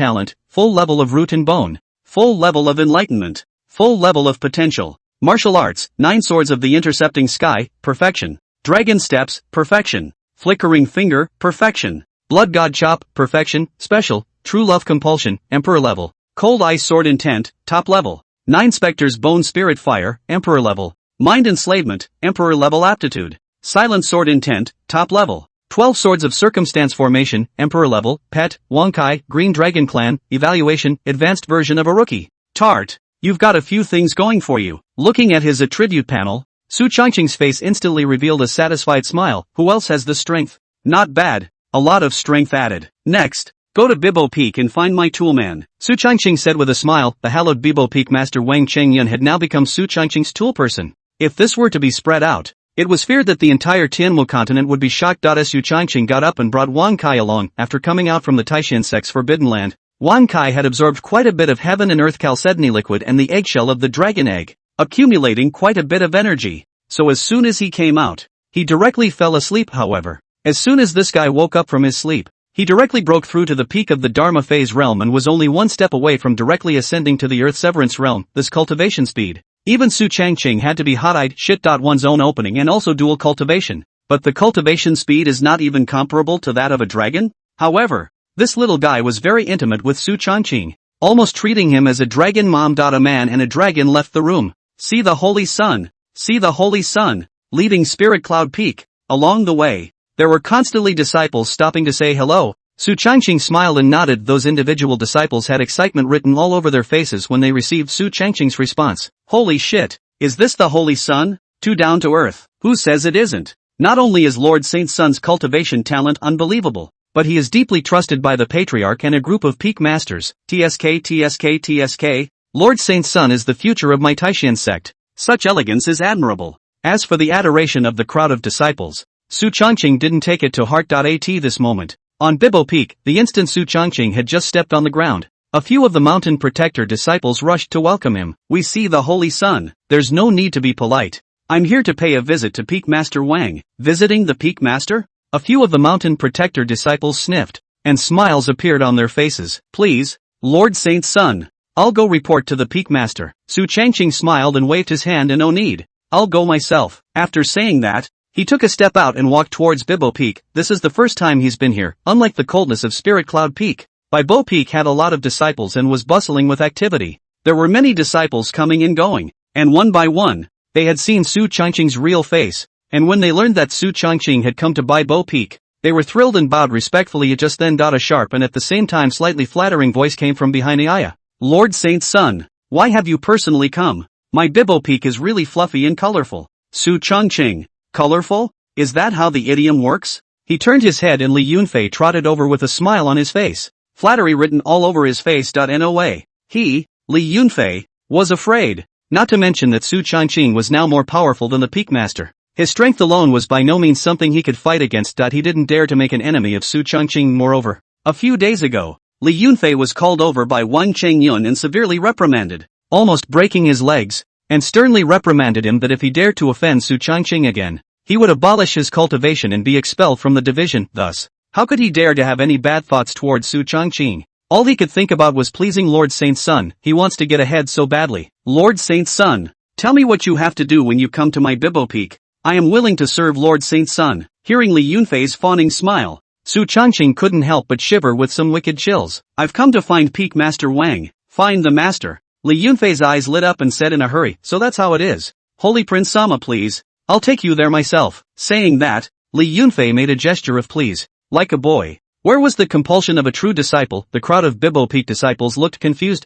of Root and Bone. Full Level of Enlightenment. Full Level of Potential. Martial Arts, 9 Swords of the Intercepting Sky, Perfection. Dragon Steps, Perfection. Flickering Finger, Perfection. Blood God Chop, Perfection, Special, True Love Compulsion, Emperor Level. Cold Ice Sword Intent, Top Level. 9 Spectres Bone Spirit Fire, Emperor Level. Mind Enslavement, Emperor Level Aptitude. Silent Sword Intent, Top Level. 12 Swords of Circumstance Formation, Emperor Level, Pet, Wonkai, Green Dragon Clan, Evaluation, Advanced Version of a Rookie. Tart. You've got a few things going for you. Looking at his attribute panel, Su Changqing's face instantly revealed a satisfied smile. Who else has the strength? Not bad. A lot of strength added. Next, go to Bibo Peak and find my toolman. Su Changqing said with a smile. The hallowed Bibo Peak master Wang Chengyun had now become Su Changqing's tool person. If this were to be spread out, it was feared that the entire Tianmu continent would be shocked. Su Changqing got up and brought Wan Kai along. After coming out from the Taishan sect's forbidden land, Wan Kai had absorbed quite a bit of heaven and earth chalcedony liquid and the eggshell of the dragon egg, accumulating quite a bit of energy. So as soon as he came out, he directly fell asleep. However, as soon as this guy woke up from his sleep, he directly broke through to the peak of the Dharma phase realm and was only one step away from directly ascending to the Earth Severance realm. This cultivation speed. Even Su Changqing had to be hot-eyed. One's own opening and also dual cultivation. But the cultivation speed is not even comparable to that of a dragon? However, this little guy was very intimate with Su Changqing, almost treating him as a dragon mom. A man and a dragon left the room. See the Holy Sun. See the Holy Sun. Leaving Spirit Cloud Peak. Along the way, there were constantly disciples stopping to say hello. Su Changqing smiled and nodded. Those individual disciples had excitement written all over their faces when they received Su Changqing's response. Holy shit, is this the Holy Sun? Too down to earth. Who says it isn't? Not only is Lord Saint Sun's cultivation talent unbelievable, but he is deeply trusted by the Patriarch and a group of peak masters. TSK. Lord Saint Sun is the future of my Taishan sect. Such elegance is admirable. As for the adoration of the crowd of disciples, Su Changqing didn't take it to heart. At this moment, on Bibo Peak, the instant Su Changqing had just stepped on the ground, a few of the mountain protector disciples rushed to welcome him. We see the Holy Sun. There's no need to be polite. I'm here to pay a visit to Peak Master Wang. Visiting the Peak Master? A few of the mountain protector disciples sniffed, and smiles appeared on their faces. Please, Lord Saint Sun. I'll go report to the Peak Master. Su Changqing smiled and waved his hand. No need. I'll go myself. After saying that, he took a step out and walked towards Bibo Peak. This is the first time he's been here. Unlike the coldness of Spirit Cloud Peak, Bibo Peak had a lot of disciples and was bustling with activity. There were many disciples coming and going, and one by one, they had seen Su Changqing's real face, and when they learned that Su Changqing had come to Bibo Peak, they were thrilled and bowed respectfully. Just then, a sharp and at the same time slightly flattering voice came from behind Aya. Lord Saint Sun, why have you personally come? My Bibo Peak is really fluffy and colorful. Su Changqing. Colorful? Is that how the idiom works? He turned his head and Li Yunfei trotted over with a smile on his face. Flattery written all over his face. No way. He, Li Yunfei, was afraid. Not to mention that Su Changqing was now more powerful than the Peak Master. His strength alone was by no means something he could fight against. He didn't dare to make an enemy of Su Changqing. Moreover, a few days ago, Li Yunfei was called over by Wang Chengyun and severely reprimanded, almost breaking his legs, and sternly reprimanded him that if he dared to offend Su Changqing again, he would abolish his cultivation and be expelled from the division. Thus, how could he dare to have any bad thoughts towards Su Changqing? All he could think about was pleasing Lord Saint Sun. He wants to get ahead so badly. Lord Saint Sun, tell me what you have to do when you come to my Bibo Peak. I am willing to serve Lord Saint Sun. Hearing Li Yunfei's fawning smile, Su Changqing couldn't help but shiver with some wicked chills. I've come to find Peak Master Wang. Find the master. Li Yunfei's eyes lit up and said in a hurry, so that's how it is. Holy Prince Sama please. I'll take you there myself. Saying that, Li Yunfei made a gesture of please. Like a boy. Where was the compulsion of a true disciple? The crowd of Bibbo Peak disciples looked confused.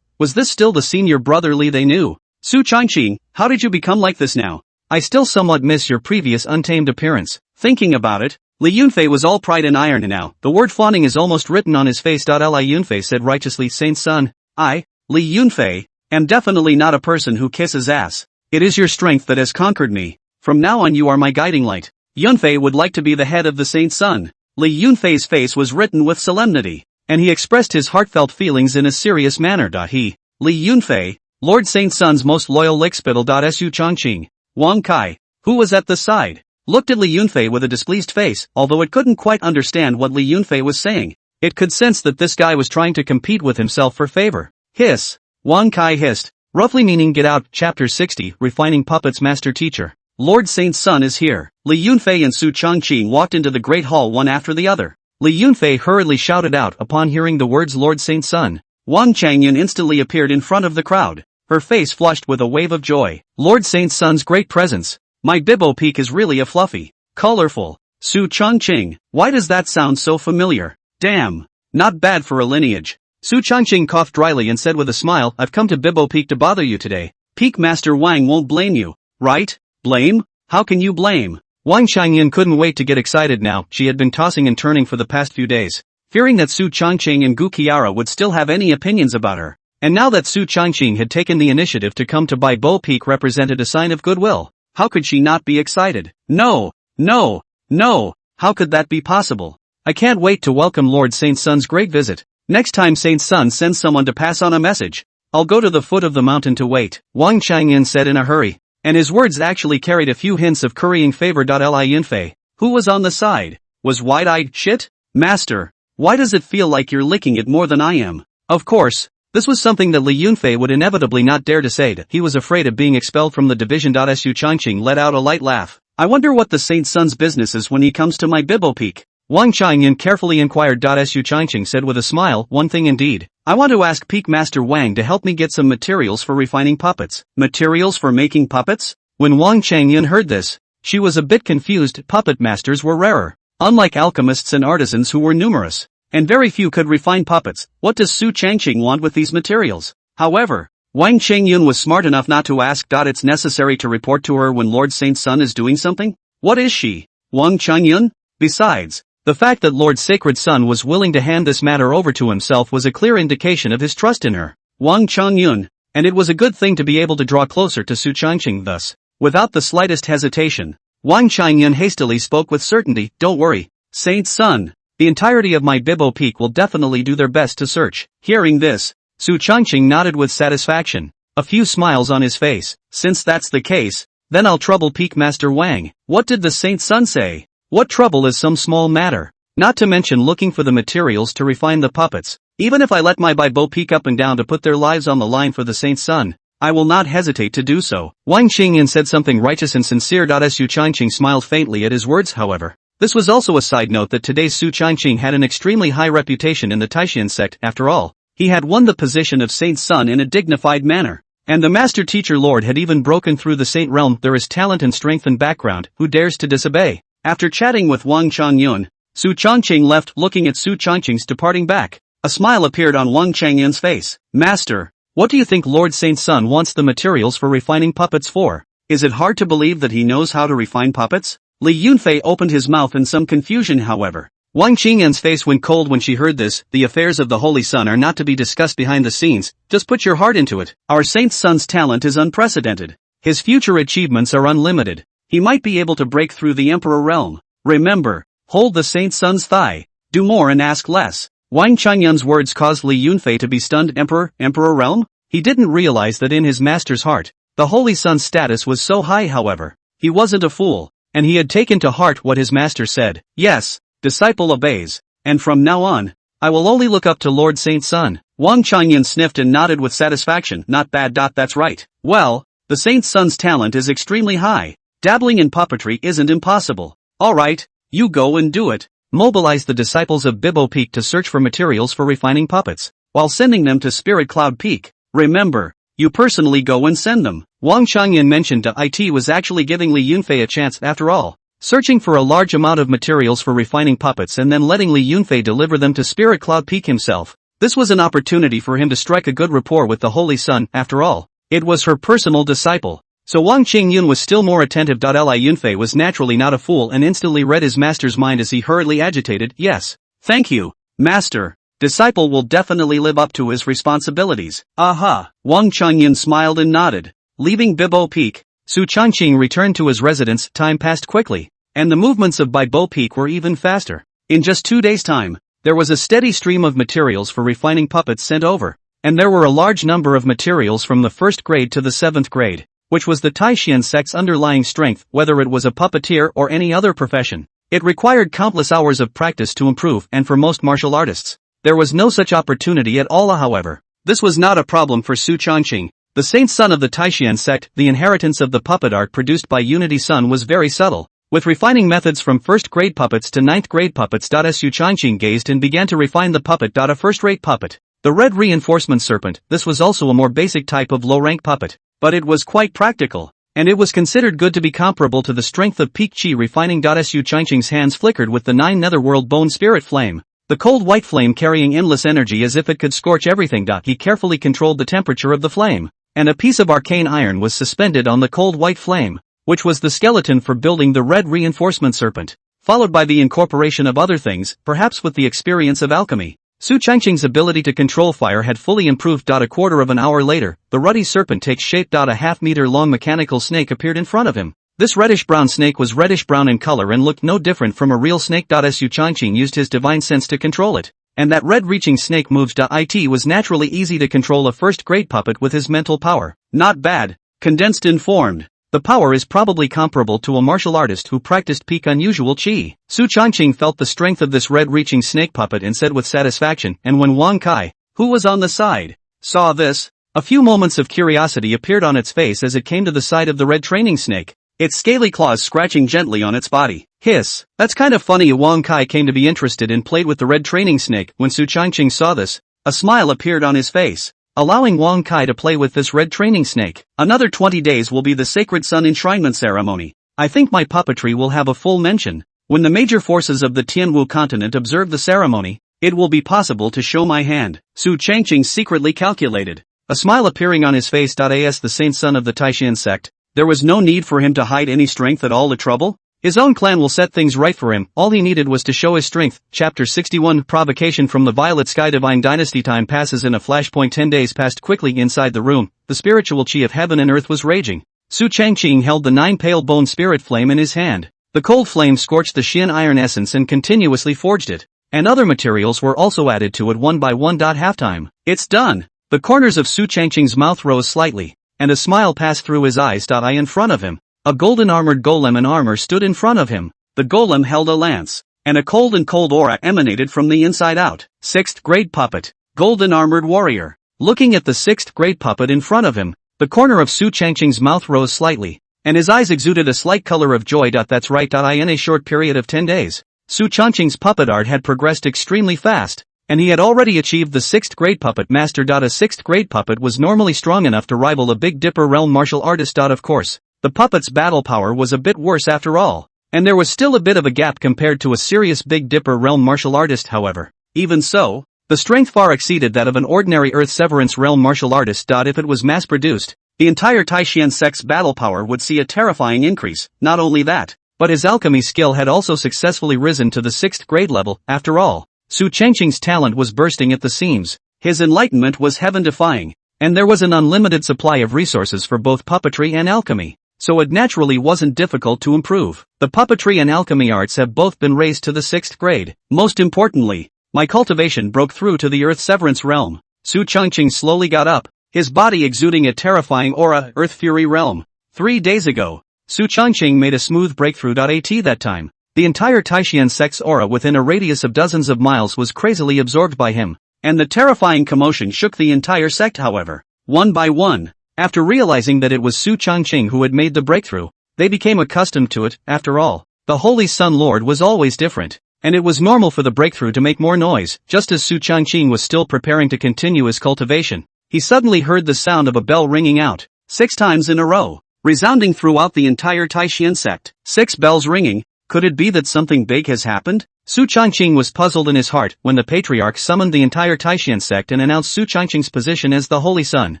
Was this still the senior brother Li they knew? Su Changqing, how did you become like this now? I still somewhat miss your previous untamed appearance. Thinking about it, Li Yunfei was all pride and iron now. The word fawning is almost written on his face. Li Yunfei said righteously, Saint Sun, I, Li Yunfei, am definitely not a person who kisses ass. It is your strength that has conquered me. From now on you are my guiding light. Yunfei would like to be the head of the Saint Sun. Li Yunfei's face was written with solemnity, and he expressed his heartfelt feelings in a serious manner. He, Li Yunfei, Lord Saint Sun's most loyal lickspittle. Su Changqing, Wang Kai, who was at the side, looked at Li Yunfei with a displeased face. Although it couldn't quite understand what Li Yunfei was saying, it could sense that this guy was trying to compete with himself for favor. Hiss. Wang Kai hissed, roughly meaning get out. Chapter 60, Refining Puppets. Master Teacher, Lord Saint Sun is here. Li Yunfei and Su Changqing walked into the great hall one after the other. Li Yunfei hurriedly shouted out upon hearing the words Lord Saint Sun. Wang Changyun instantly appeared in front of the crowd, her face flushed with a wave of joy. Lord Saint Sun's great presence. My Bibbo Peak is really a fluffy, colorful. Su Changqing, why does that sound so familiar? Damn, not bad for a lineage. Su Changqing coughed dryly and said with a smile, I've come to Bibbo Peak to bother you today. Peak Master Wang won't blame you, right? Blame? How can you blame? Wang Changyun couldn't wait to get excited now. She had been tossing and turning for the past few days, fearing that Su Changqing and Gu Qiara would still have any opinions about her. And now that Su Changqing had taken the initiative to come to Bibbo Peak represented a sign of goodwill. How could she not be excited? No, how could that be possible? I can't wait to welcome Lord Saint Sun's great visit. Next time Saint Sun sends someone to pass on a message, I'll go to the foot of the mountain to wait, Wang Changyun said in a hurry. And his words actually carried a few hints of currying favor. Li Yunfei, who was on the side, was wide-eyed. Shit? Master, why does it feel like you're licking it more than I am? Of course, this was something that Li Yunfei would inevitably not dare to say. He was afraid of being expelled from the division. Su Changqing let out a light laugh. I wonder what the Saint Sun's business is when he comes to my Bibbo Peak. Wang Changyun carefully inquired. Su Changqing said with a smile, one thing indeed. I want to ask Peak Master Wang to help me get some materials for refining puppets. Materials for making puppets? When Wang Changyun heard this, she was a bit confused. Puppet masters were rarer, unlike alchemists and artisans who were numerous, and very few could refine puppets. What does Su Changqing want with these materials? However, Wang Changyun was smart enough not to ask. It's necessary to report to her when Lord Saint Sun is doing something? What is she? Wang Changyun? Besides, the fact that Lord Sacred Sun was willing to hand this matter over to himself was a clear indication of his trust in her, Wang Changyun, and it was a good thing to be able to draw closer to Su Changqing thus. Without the slightest hesitation, Wang Changyun hastily spoke with certainty, don't worry, Saint Sun, the entirety of my Bibbo Peak will definitely do their best to search. Hearing this, Su Changqing nodded with satisfaction, a few smiles on his face. Since that's the case, then I'll trouble Peak Master Wang. What did the Saint Sun say? What trouble is some small matter, not to mention looking for the materials to refine the puppets. Even if I let my Bibbo Peak up and down to put their lives on the line for the Saint Sun, I will not hesitate to do so. Wang Changyun said something righteous and sincere. Su Changqing smiled faintly at his words. However, this was also a side note that today's Su Changqing had an extremely high reputation in the Taishan sect. After all, he had won the position of Saint Sun in a dignified manner, and the Master Teacher Lord had even broken through the Saint realm. There is talent and strength and background. Who dares to disobey? After chatting with Wang Changyun, Su Changqing left. Looking at Su Changqing's departing back, a smile appeared on Wang Changyun's face. Master, what do you think Lord Saint Sun wants the materials for refining puppets for? Is it hard to believe that he knows how to refine puppets? Li Yunfei opened his mouth in some confusion. However, Wang Changyun's face went cold when she heard this. The affairs of the Holy Sun are not to be discussed behind the scenes, just put your heart into it. Our Saint Sun's talent is unprecedented. His future achievements are unlimited. He might be able to break through the Emperor realm. Remember, hold the Saint Sun's thigh, do more and ask less. Wang Changyun's words caused Li Yunfei to be stunned. Emperor realm? He didn't realize that in his master's heart, the Holy Sun's status was so high. However, he wasn't a fool, and he had taken to heart what his master said. Yes, disciple obeys, and from now on, I will only look up to Lord Saint Sun. Wang Changyun sniffed and nodded with satisfaction. Not bad. That's right. Well, the Saint Sun's talent is extremely high. Dabbling in puppetry isn't impossible. Alright, you go and do it. mobilized the disciples of Bibbo Peak to search for materials for refining puppets, while sending them to Spirit Cloud Peak. Remember, you personally go and send them. Wang Changyan mentioned to IT was actually giving Li Yunfei a chance after all, searching for a large amount of materials for refining puppets and then letting Li Yunfei deliver them to Spirit Cloud Peak himself. This was an opportunity for him to strike a good rapport with the Holy Sun. After all, it was her personal disciple. So Wang Qingyun was still more attentive. Li Yunfei was naturally not a fool and instantly read his master's mind as he hurriedly agitated, "Yes. Thank you, master. Disciple will definitely live up to his responsibilities." Aha! Wang Qingyun smiled and nodded. Leaving Bibbo Peak, Su Changqing returned to his residence. Time passed quickly, and the movements of Bibbo Peak were even faster. In just 2 days' time, there was a steady stream of materials for refining puppets sent over, and there were a large number of materials from the 1st grade to the 7th grade, which was the Taishan sect's underlying strength. Whether it was a puppeteer or any other profession, it required countless hours of practice to improve, and for most martial artists, there was no such opportunity at all. However, this was not a problem for Su Changqing, the saint son of the Taishan sect. The inheritance of the puppet art produced by Unity Sun was very subtle, with refining methods from 1st grade puppets to 9th grade puppets. Su Changqing gazed and began to refine the puppet. A first-rate puppet, the red reinforcement serpent. This was also a more basic type of low-rank puppet, but it was quite practical, and it was considered good to be comparable to the strength of peak chi refining. Su Changqing's hands flickered with the 9 netherworld bone spirit flame, the cold white flame carrying endless energy as if it could scorch everything. He carefully controlled the temperature of the flame, and a piece of arcane iron was suspended on the cold white flame, which was the skeleton for building the red reinforcement serpent, followed by the incorporation of other things. Perhaps with the experience of alchemy, Su Changqing's ability to control fire had fully improved. A quarter of an hour later, the ruddy serpent takes shape. A half-meter-long mechanical snake appeared in front of him. This reddish-brown snake was reddish-brown in color and looked no different from a real snake. Su Changqing used his divine sense to control it, and that red-reaching snake moved. It was naturally easy to control a 1st-grade puppet with his mental power. Not bad, Condensed informed. The power is probably comparable to a martial artist who practiced peak unusual chi. Su Changqing felt the strength of this red-reaching snake puppet and said with satisfaction, and when Wang Kai, who was on the side, saw this, a few moments of curiosity appeared on its face as it came to the side of the red training snake, its scaly claws scratching gently on its body. Hiss. That's kind of funny. Wang Kai came to be interested and played with the red training snake. When Su Changqing saw this, a smile appeared on his face, allowing Wang Kai to play with this red training snake. Another 20 days will be the Sacred Sun Enshrinement Ceremony. I think my puppetry will have a full mention. When the major forces of the Tianwu continent observe the ceremony, it will be possible to show my hand. Su Changqing secretly calculated, a smile appearing on his face. As the saint son of the Taishan sect, there was no need for him to hide any strength at all. The trouble? His own clan will set things right for him. All he needed was to show his strength. Chapter 61 Provocation from the Violet Sky. Divine Dynasty. Time passes in a flashpoint. 10 days passed quickly inside the room. The spiritual chi of heaven and earth was raging. Su Changqing held the 9 pale bone spirit flame in his hand. The cold flame scorched the Xian iron essence and continuously forged it, and other materials were also added to it one by one. Halftime. It's done. The corners of Su Changqing's mouth rose slightly, and a smile passed through his eyes. In front of him, a golden armored golem in armor stood in front of him. The golem held a lance, and a cold aura emanated from the inside out. 6th grade puppet, golden armored warrior. Looking at the 6th grade puppet in front of him, the corner of Su Changqing's mouth rose slightly, and his eyes exuded a slight color of joy. That's right. In a short period of 10 days, Su Changqing's puppet art had progressed extremely fast, and he had already achieved the 6th grade puppet master. A 6th grade puppet was normally strong enough to rival a Big Dipper realm martial artist. Of course, the puppet's battle power was a bit worse after all, and there was still a bit of a gap compared to a serious Big Dipper realm martial artist. However, even so, the strength far exceeded that of an ordinary Earth Severance realm martial artist. If it was mass-produced, the entire Taishan sect's battle power would see a terrifying increase. Not only that, but his alchemy skill had also successfully risen to the 6th grade level. After all, Su Changqing's talent was bursting at the seams. His enlightenment was heaven-defying, and there was an unlimited supply of resources for both puppetry and alchemy, so it naturally wasn't difficult to improve. The puppetry and alchemy arts have both been raised to the 6th grade. Most importantly, my cultivation broke through to the Earth Severance realm. Su Changqing slowly got up, his body exuding a terrifying aura. Earth Fury realm. 3 days ago, Su Changqing made a smooth breakthrough. That time, the entire Taishan sect's aura within a radius of dozens of miles was crazily absorbed by him, and the terrifying commotion shook the entire sect. However, one by one, after realizing that it was Su Changqing who had made the breakthrough, they became accustomed to it. After all, the Holy Sun Lord was always different. and it was normal for the breakthrough to make more noise. Just as Su Changqing was still preparing to continue his cultivation, he suddenly heard the sound of a bell ringing out, 6 times in a row, resounding throughout the entire Taishan sect. 6 bells ringing. Could it be that something big has happened? Su Changqing was puzzled in his heart when the patriarch summoned the entire Taishan sect and announced Su Changqing's position as the Holy Sun,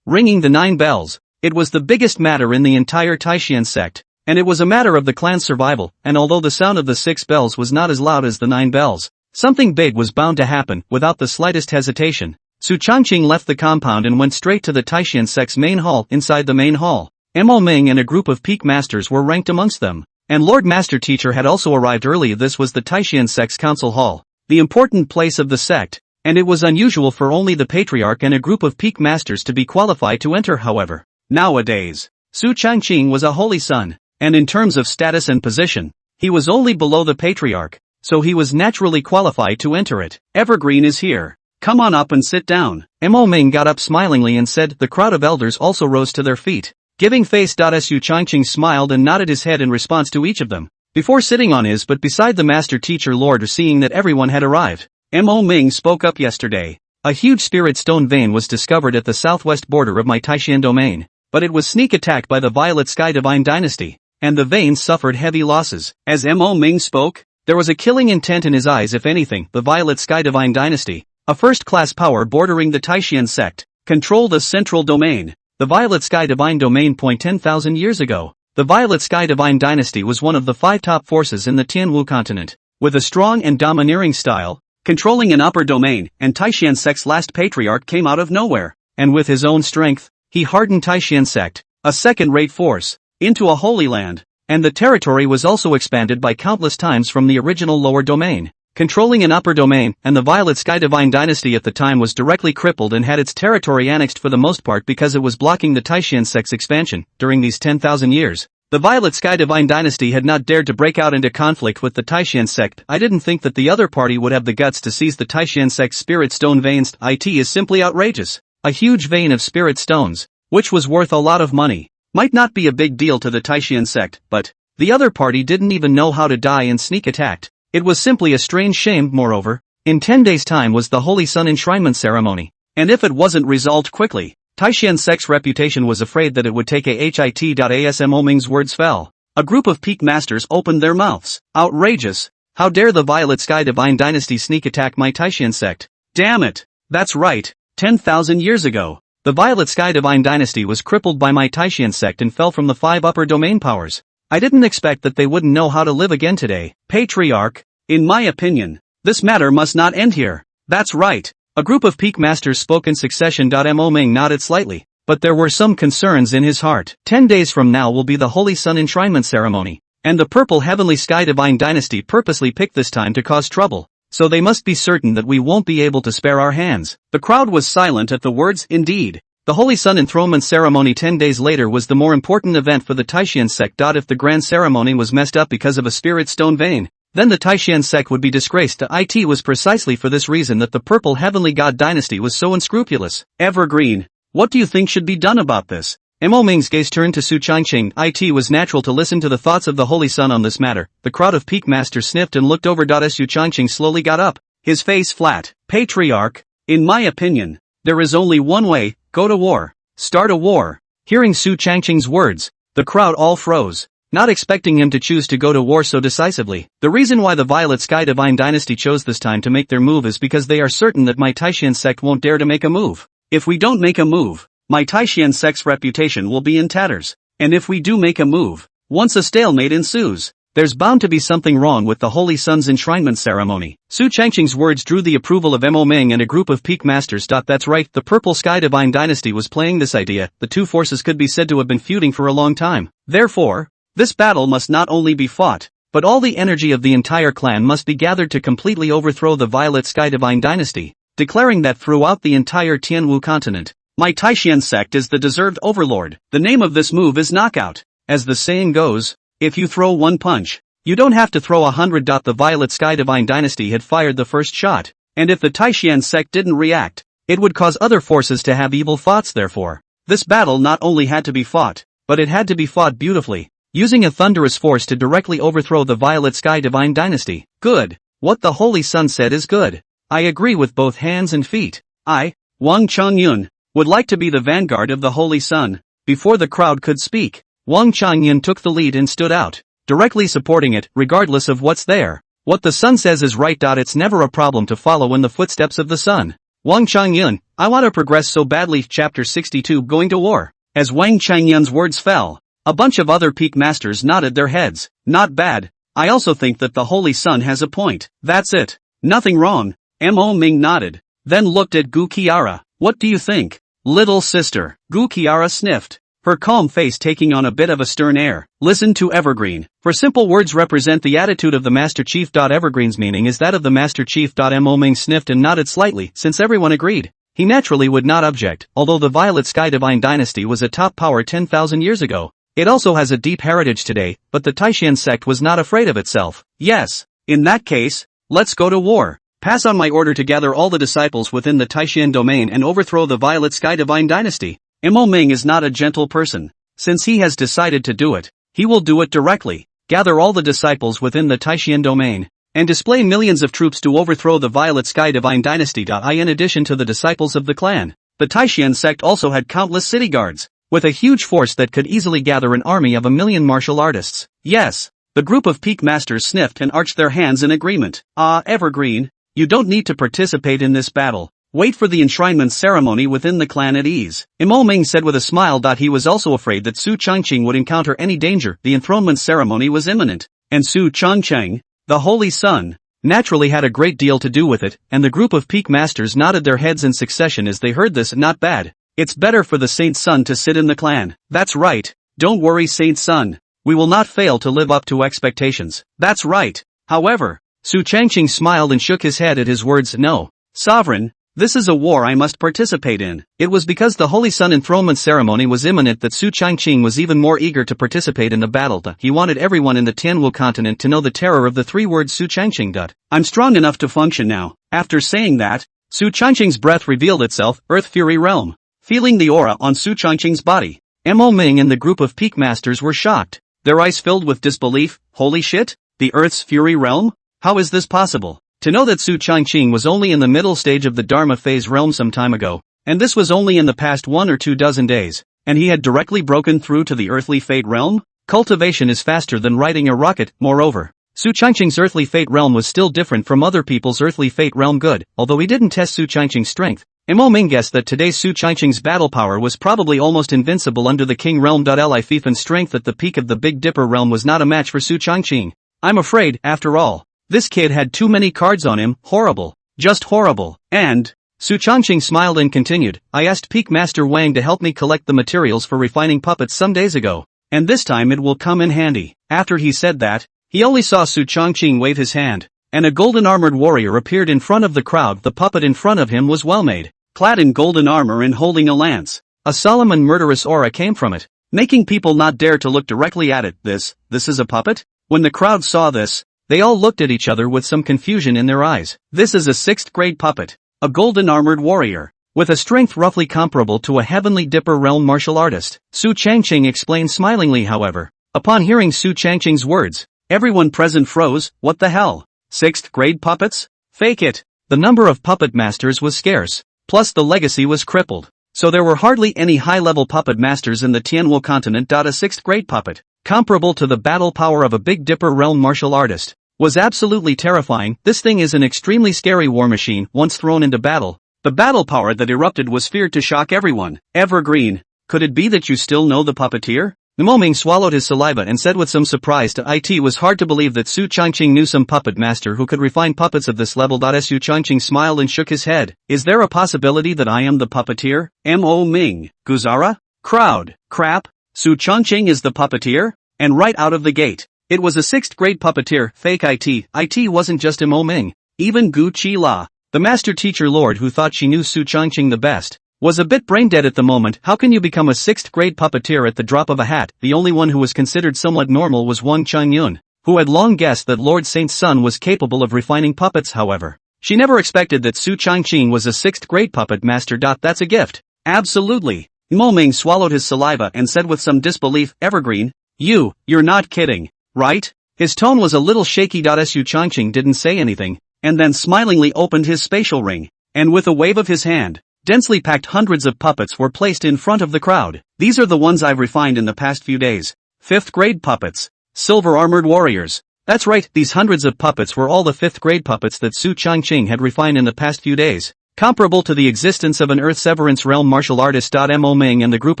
ringing the 9 bells. It was the biggest matter in the entire Taishan sect, and it was a matter of the clan's survival, and although the sound of the 6 bells was not as loud as the 9 bells, something big was bound to happen. Without the slightest hesitation, Su Changqing left the compound and went straight to the Taishan sect's main hall. Inside the main hall, Mo Ming and a group of peak masters were ranked amongst them, and Lord Master Teacher had also arrived early. This was the Taishan sect's council hall, the important place of the sect, and it was unusual for only the patriarch and a group of peak masters to be qualified to enter. However, nowadays, Su Changqing was a holy son, and in terms of status and position, he was only below the patriarch, so he was naturally qualified to enter it. Evergreen is here. Come on up and sit down. Mo Ming got up smilingly and said. The crowd of elders also rose to their feet, giving face. Su Changqing smiled and nodded his head in response to each of them, before sitting on his but beside the master teacher Lord. Seeing that everyone had arrived, Mo Ming spoke up. Yesterday, a huge spirit stone vein was discovered at the southwest border of my Taishan domain, but it was sneak attacked by the Violet Sky Divine Dynasty, and the vein suffered heavy losses. As Mo Ming spoke, there was a killing intent in his eyes. If anything, the Violet Sky Divine Dynasty, a first-class power bordering the Taishan sect, controlled the central domain, the Violet Sky Divine Domain. 10,000 years ago, the Violet Sky Divine Dynasty was one of the 5 top forces in the Tianwu continent, with a strong and domineering style, controlling an upper domain, and Taishan sect's last patriarch came out of nowhere, and with his own strength, he hardened Taishan sect, a second-rate force, into a holy land, and the territory was also expanded by countless times from the original lower domain, controlling an upper domain, and the Violet Sky Divine Dynasty at the time was directly crippled and had its territory annexed for the most part because it was blocking the Taishan sect's expansion. During these 10,000 years, the Violet Sky Divine Dynasty had not dared to break out into conflict with the Taishan sect. I didn't think that the other party would have the guts to seize the Taishan sect's spirit stone veins. It is simply outrageous. A huge vein of spirit stones, which was worth a lot of money, might not be a big deal to the Taishan sect, but the other party didn't even know how to die and sneak attacked. It was simply a strange shame. Moreover, in 10 days' time was the Holy Sun enshrinement ceremony, and if it wasn't resolved quickly, Taishan sect's reputation was afraid that it would take a hit. As Mo Ming's words fell, a group of peak masters opened their mouths. Outrageous! How dare the Violet Sky Divine Dynasty sneak attack my Taishan sect? Damn it! That's right, 10,000 years ago, the Violet Sky Divine Dynasty was crippled by my Taishan sect and fell from the 5 upper domain powers. I didn't expect that they wouldn't know how to live again today. Patriarch, in my opinion, this matter must not end here. That's right. A group of peak masters spoke in succession. Mo Ming nodded slightly, but there were some concerns in his heart. 10 days from now will be the Holy Sun enshrinement ceremony, and the Purple Heavenly Sky Divine Dynasty purposely picked this time to cause trouble, so they must be certain that we won't be able to spare our hands. The crowd was silent at the words. Indeed, the Holy Sun enthronement ceremony 10 days later was the more important event for the Taishan sect. If the grand ceremony was messed up because of a spirit stone vein, then the Taishan sect would be disgraced. It was precisely for this reason that the Purple Heavenly God Dynasty was so unscrupulous. Evergreen, what do you think should be done about this? Mo Ming's gaze turned to Su Changqing. It was natural to listen to the thoughts of the Holy Sun on this matter. The crowd of peak masters sniffed and looked over. Su Changqing slowly got up, his face flat. Patriarch, in my opinion, there is only one way: go to war. Start a war. Hearing Su Changqing's words, the crowd all froze, not expecting him to choose to go to war so decisively. The reason why the Violet Sky Divine Dynasty chose this time to make their move is because they are certain that my Taishan sect won't dare to make a move. If we don't make a move, my Taishan sect's reputation will be in tatters, and if we do make a move, once a stalemate ensues, there's bound to be something wrong with the Holy Sun's enshrinement ceremony. Su Changqing's words drew the approval of Mo Ming and a group of peak masters. That's right, the Purple Sky Divine Dynasty was playing this idea. The two forces could be said to have been feuding for a long time. Therefore, this battle must not only be fought, but all the energy of the entire clan must be gathered to completely overthrow the Violet Sky Divine Dynasty, declaring that throughout the entire Tianwu continent, my Taishan sect is the deserved overlord. The name of this move is knockout. As the saying goes, if you throw one punch, you don't have to throw 100. The Violet Sky Divine Dynasty had fired the first shot, and if the Taishan sect didn't react, it would cause other forces to have evil thoughts. Therefore, this battle not only had to be fought, but it had to be fought beautifully, using a thunderous force to directly overthrow the Violet Sky Divine Dynasty. Good. What the Holy Sun said is good. I agree with both hands and feet. I, Wang Changyun, would like to be the vanguard of the Holy Sun. Before the crowd could speak, Wang Changyun took the lead and stood out, directly supporting it, regardless of what's there. What the sun says is right. It's never a problem to follow in the footsteps of the sun. Wang Changyun, I want to progress so badly. Chapter 62 Going to War. As Wang Changyun's words fell, a bunch of other peak masters nodded their heads. Not bad. I also think that the Holy Sun has a point. That's it. Nothing wrong. Mo Ming nodded, then looked at Gu Qiara. What do you think, little sister? Gu Qiara sniffed, her calm face taking on a bit of a stern air. Listen to Evergreen. For simple words represent the attitude of the Master Chief. Evergreen's meaning is that of the Master Chief. Mo Ming sniffed and nodded slightly, since everyone agreed. He naturally would not object, although the Violet Sky Divine Dynasty was a top power 10,000 years ago. It also has a deep heritage today, but the Taishan sect was not afraid of itself. Yes, in that case, let's go to war. Pass on my order to gather all the disciples within the Taishan domain and overthrow the Violet Sky Divine Dynasty. Mo Ming is not a gentle person. Since he has decided to do it, he will do it directly. Gather all the disciples within the Taishan domain, and display millions of troops to overthrow the Violet Sky Divine Dynasty. In addition to the disciples of the clan, the Taishan sect also had countless city guards, with a huge force that could easily gather an army of 1,000,000 martial artists. Yes, the group of peak masters sniffed and arched their hands in agreement. Evergreen, you don't need to participate in this battle. Wait for the enshrinement ceremony within the clan at ease. Mo Ming said with a smile. He was also afraid that Su Changqing would encounter any danger. The enthronement ceremony was imminent, and Su Changqing, the Holy Sun, naturally had a great deal to do with it, and the group of peak masters nodded their heads in succession as they heard this. Not bad. It's better for the Saint Sun to sit in the clan. That's right. Don't worry, Saint Sun. We will not fail to live up to expectations. That's right. However, Su Changqing smiled and shook his head at his words. No, Sovereign, this is a war I must participate in. It was because the Holy Sun enthronement ceremony was imminent that Su Changqing was even more eager to participate in the battle. He wanted everyone in the Tianwu continent to know the terror of the three words Su Changqing. I'm strong enough to function now. After saying that, Su Changqing's breath revealed itself, Earth Fury Realm. Feeling the aura on Su Changqing's body, Mo Ming and the group of peak masters were shocked, their eyes filled with disbelief. Holy shit, the Earth's Fury Realm? How is this possible? To know that Su Changqing was only in the middle stage of the Dharma phase realm some time ago, and this was only in the past 1 or 2 dozen days, and he had directly broken through to the earthly fate realm? Cultivation is faster than riding a rocket. Moreover, Su Changqing's earthly fate realm was still different from other people's earthly fate realm. Good, although he didn't test Su Changqing's strength. Mo Ming guessed that today's Su Changqing's battle power was probably almost invincible under the King realm. Li Fifan's strength at the peak of the Big Dipper realm was not a match for Su Changqing. I'm afraid, after all, this kid had too many cards on him. Horrible. Just horrible. And, Su Changqing smiled and continued, I asked Peak Master Wang to help me collect the materials for refining puppets some days ago, and this time it will come in handy. After he said that, he only saw Su Changqing wave his hand, and a golden armored warrior appeared in front of the crowd. The puppet in front of him was well made, clad in golden armor and holding a lance. A solemn and murderous aura came from it, making people not dare to look directly at it. This is a puppet? When the crowd saw this, they all looked at each other with some confusion in their eyes. This is a 6th grade puppet, a golden armored warrior, with a strength roughly comparable to a Heavenly Dipper realm martial artist. Su Changqing explained smilingly. However, upon hearing Su Changqing's words, everyone present froze. What the hell? 6th grade puppets? Fake it. The number of puppet masters was scarce, plus the legacy was crippled, so there were hardly any high-level puppet masters in the Tianwu continent. A 6th grade puppet, comparable to the battle power of a Big Dipper realm martial artist, was absolutely terrifying. This thing is an extremely scary war machine. Once thrown into battle, the battle power that erupted was feared to shock everyone. Evergreen, could it be that you still know the puppeteer? Mo Ming swallowed his saliva and said with some surprise it was hard to believe that Su Changqing knew some puppet master who could refine puppets of this level. Su Changqing smiled and shook his head. Is there a possibility that I am the puppeteer? Mo Ming, Guzara? Crowd, crap, Su Changqing is the puppeteer? And right out of the gate, it was a 6th grade puppeteer. Fake it. It wasn't just Mo Ming. Even Gu Qila, the master teacher lord who thought she knew Su Changqing the best, was a bit brain dead at the moment. How can you become a 6th grade puppeteer at the drop of a hat? The only one who was considered somewhat normal was Wang Changyun, who had long guessed that Lord Saint's son was capable of refining puppets. However, she never expected that Su Changqing was a 6th grade puppet master. That's a gift. Absolutely. Mo Ming swallowed his saliva and said with some disbelief, Evergreen, you're not kidding, right? His tone was a little shaky. Su Changqing didn't say anything, and then smilingly opened his spatial ring, and with a wave of his hand, densely packed hundreds of puppets were placed in front of the crowd. These are the ones I've refined in the past few days. 5th grade puppets. Silver armored warriors. That's right, these hundreds of puppets were all the 5th grade puppets that Su Changqing had refined in the past few days. Comparable to the existence of an Earth Severance Realm martial artist. Mo Ming and the group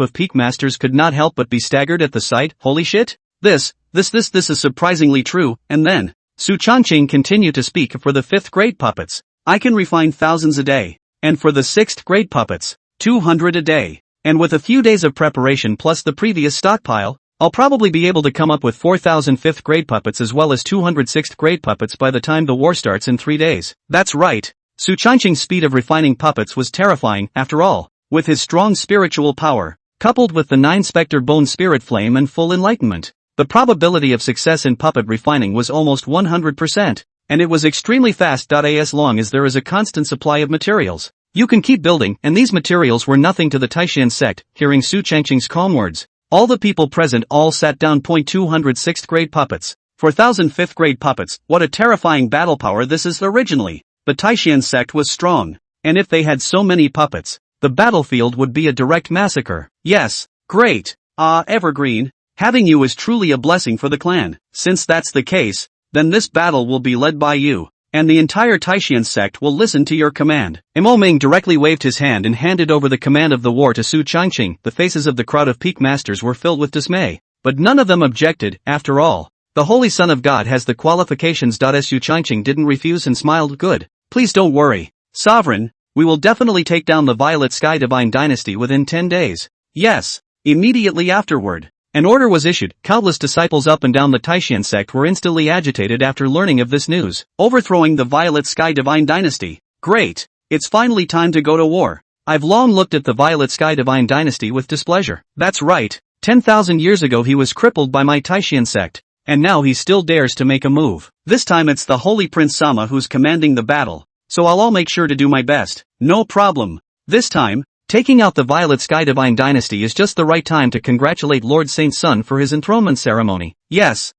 of peak masters could not help but be staggered at the sight. Holy shit? This is surprisingly true. And then, Su Changqing continued to speak. For the 5th grade puppets, I can refine thousands a day. And for the 6th grade puppets, 200 a day. And with a few days of preparation plus the previous stockpile, I'll probably be able to come up with 4,000 5th grade puppets as well as 200 6th grade puppets by the time the war starts in 3 days. That's right. Su Changqing's speed of refining puppets was terrifying. After all, with his strong spiritual power, coupled with the 9-specter bone spirit flame and full enlightenment, the probability of success in puppet refining was almost 100%, and it was extremely fast. As long as there is a constant supply of materials, you can keep building, and these materials were nothing to the Taishan sect. Hearing Su Changqing's calm words, all the people present all sat down. 200 6th grade puppets, 4,000 5th grade puppets. What a terrifying battle power this is. Originally, the Taishan sect was strong, and if they had so many puppets, the battlefield would be a direct massacre. Yes, great. Evergreen, having you is truly a blessing for the clan. Since that's the case, then this battle will be led by you, and the entire Taishan sect will listen to your command. Mo Ming directly waved his hand and handed over the command of the war to Su Changqing. The faces of the crowd of peak masters were filled with dismay, but none of them objected. After all, the Holy Son of God has the qualifications. Su Changqing didn't refuse and smiled. Good. Please don't worry, Sovereign, we will definitely take down the Violet Sky Divine Dynasty within 10 days. Yes. Immediately afterward, an order was issued. Countless disciples up and down the Taishan sect were instantly agitated after learning of this news. Overthrowing the Violet Sky Divine Dynasty. Great. It's finally time to go to war. I've long looked at the Violet Sky Divine Dynasty with displeasure. That's right. 10,000 years ago he was crippled by my Taishan sect, and now he still dares to make a move. This time it's the Holy Prince Sama who's commanding the battle, so I'll make sure to do my best. No problem. This time, taking out the Violet Sky Divine Dynasty is just the right time to congratulate Lord Saint Sun for his enthronement ceremony. Yes.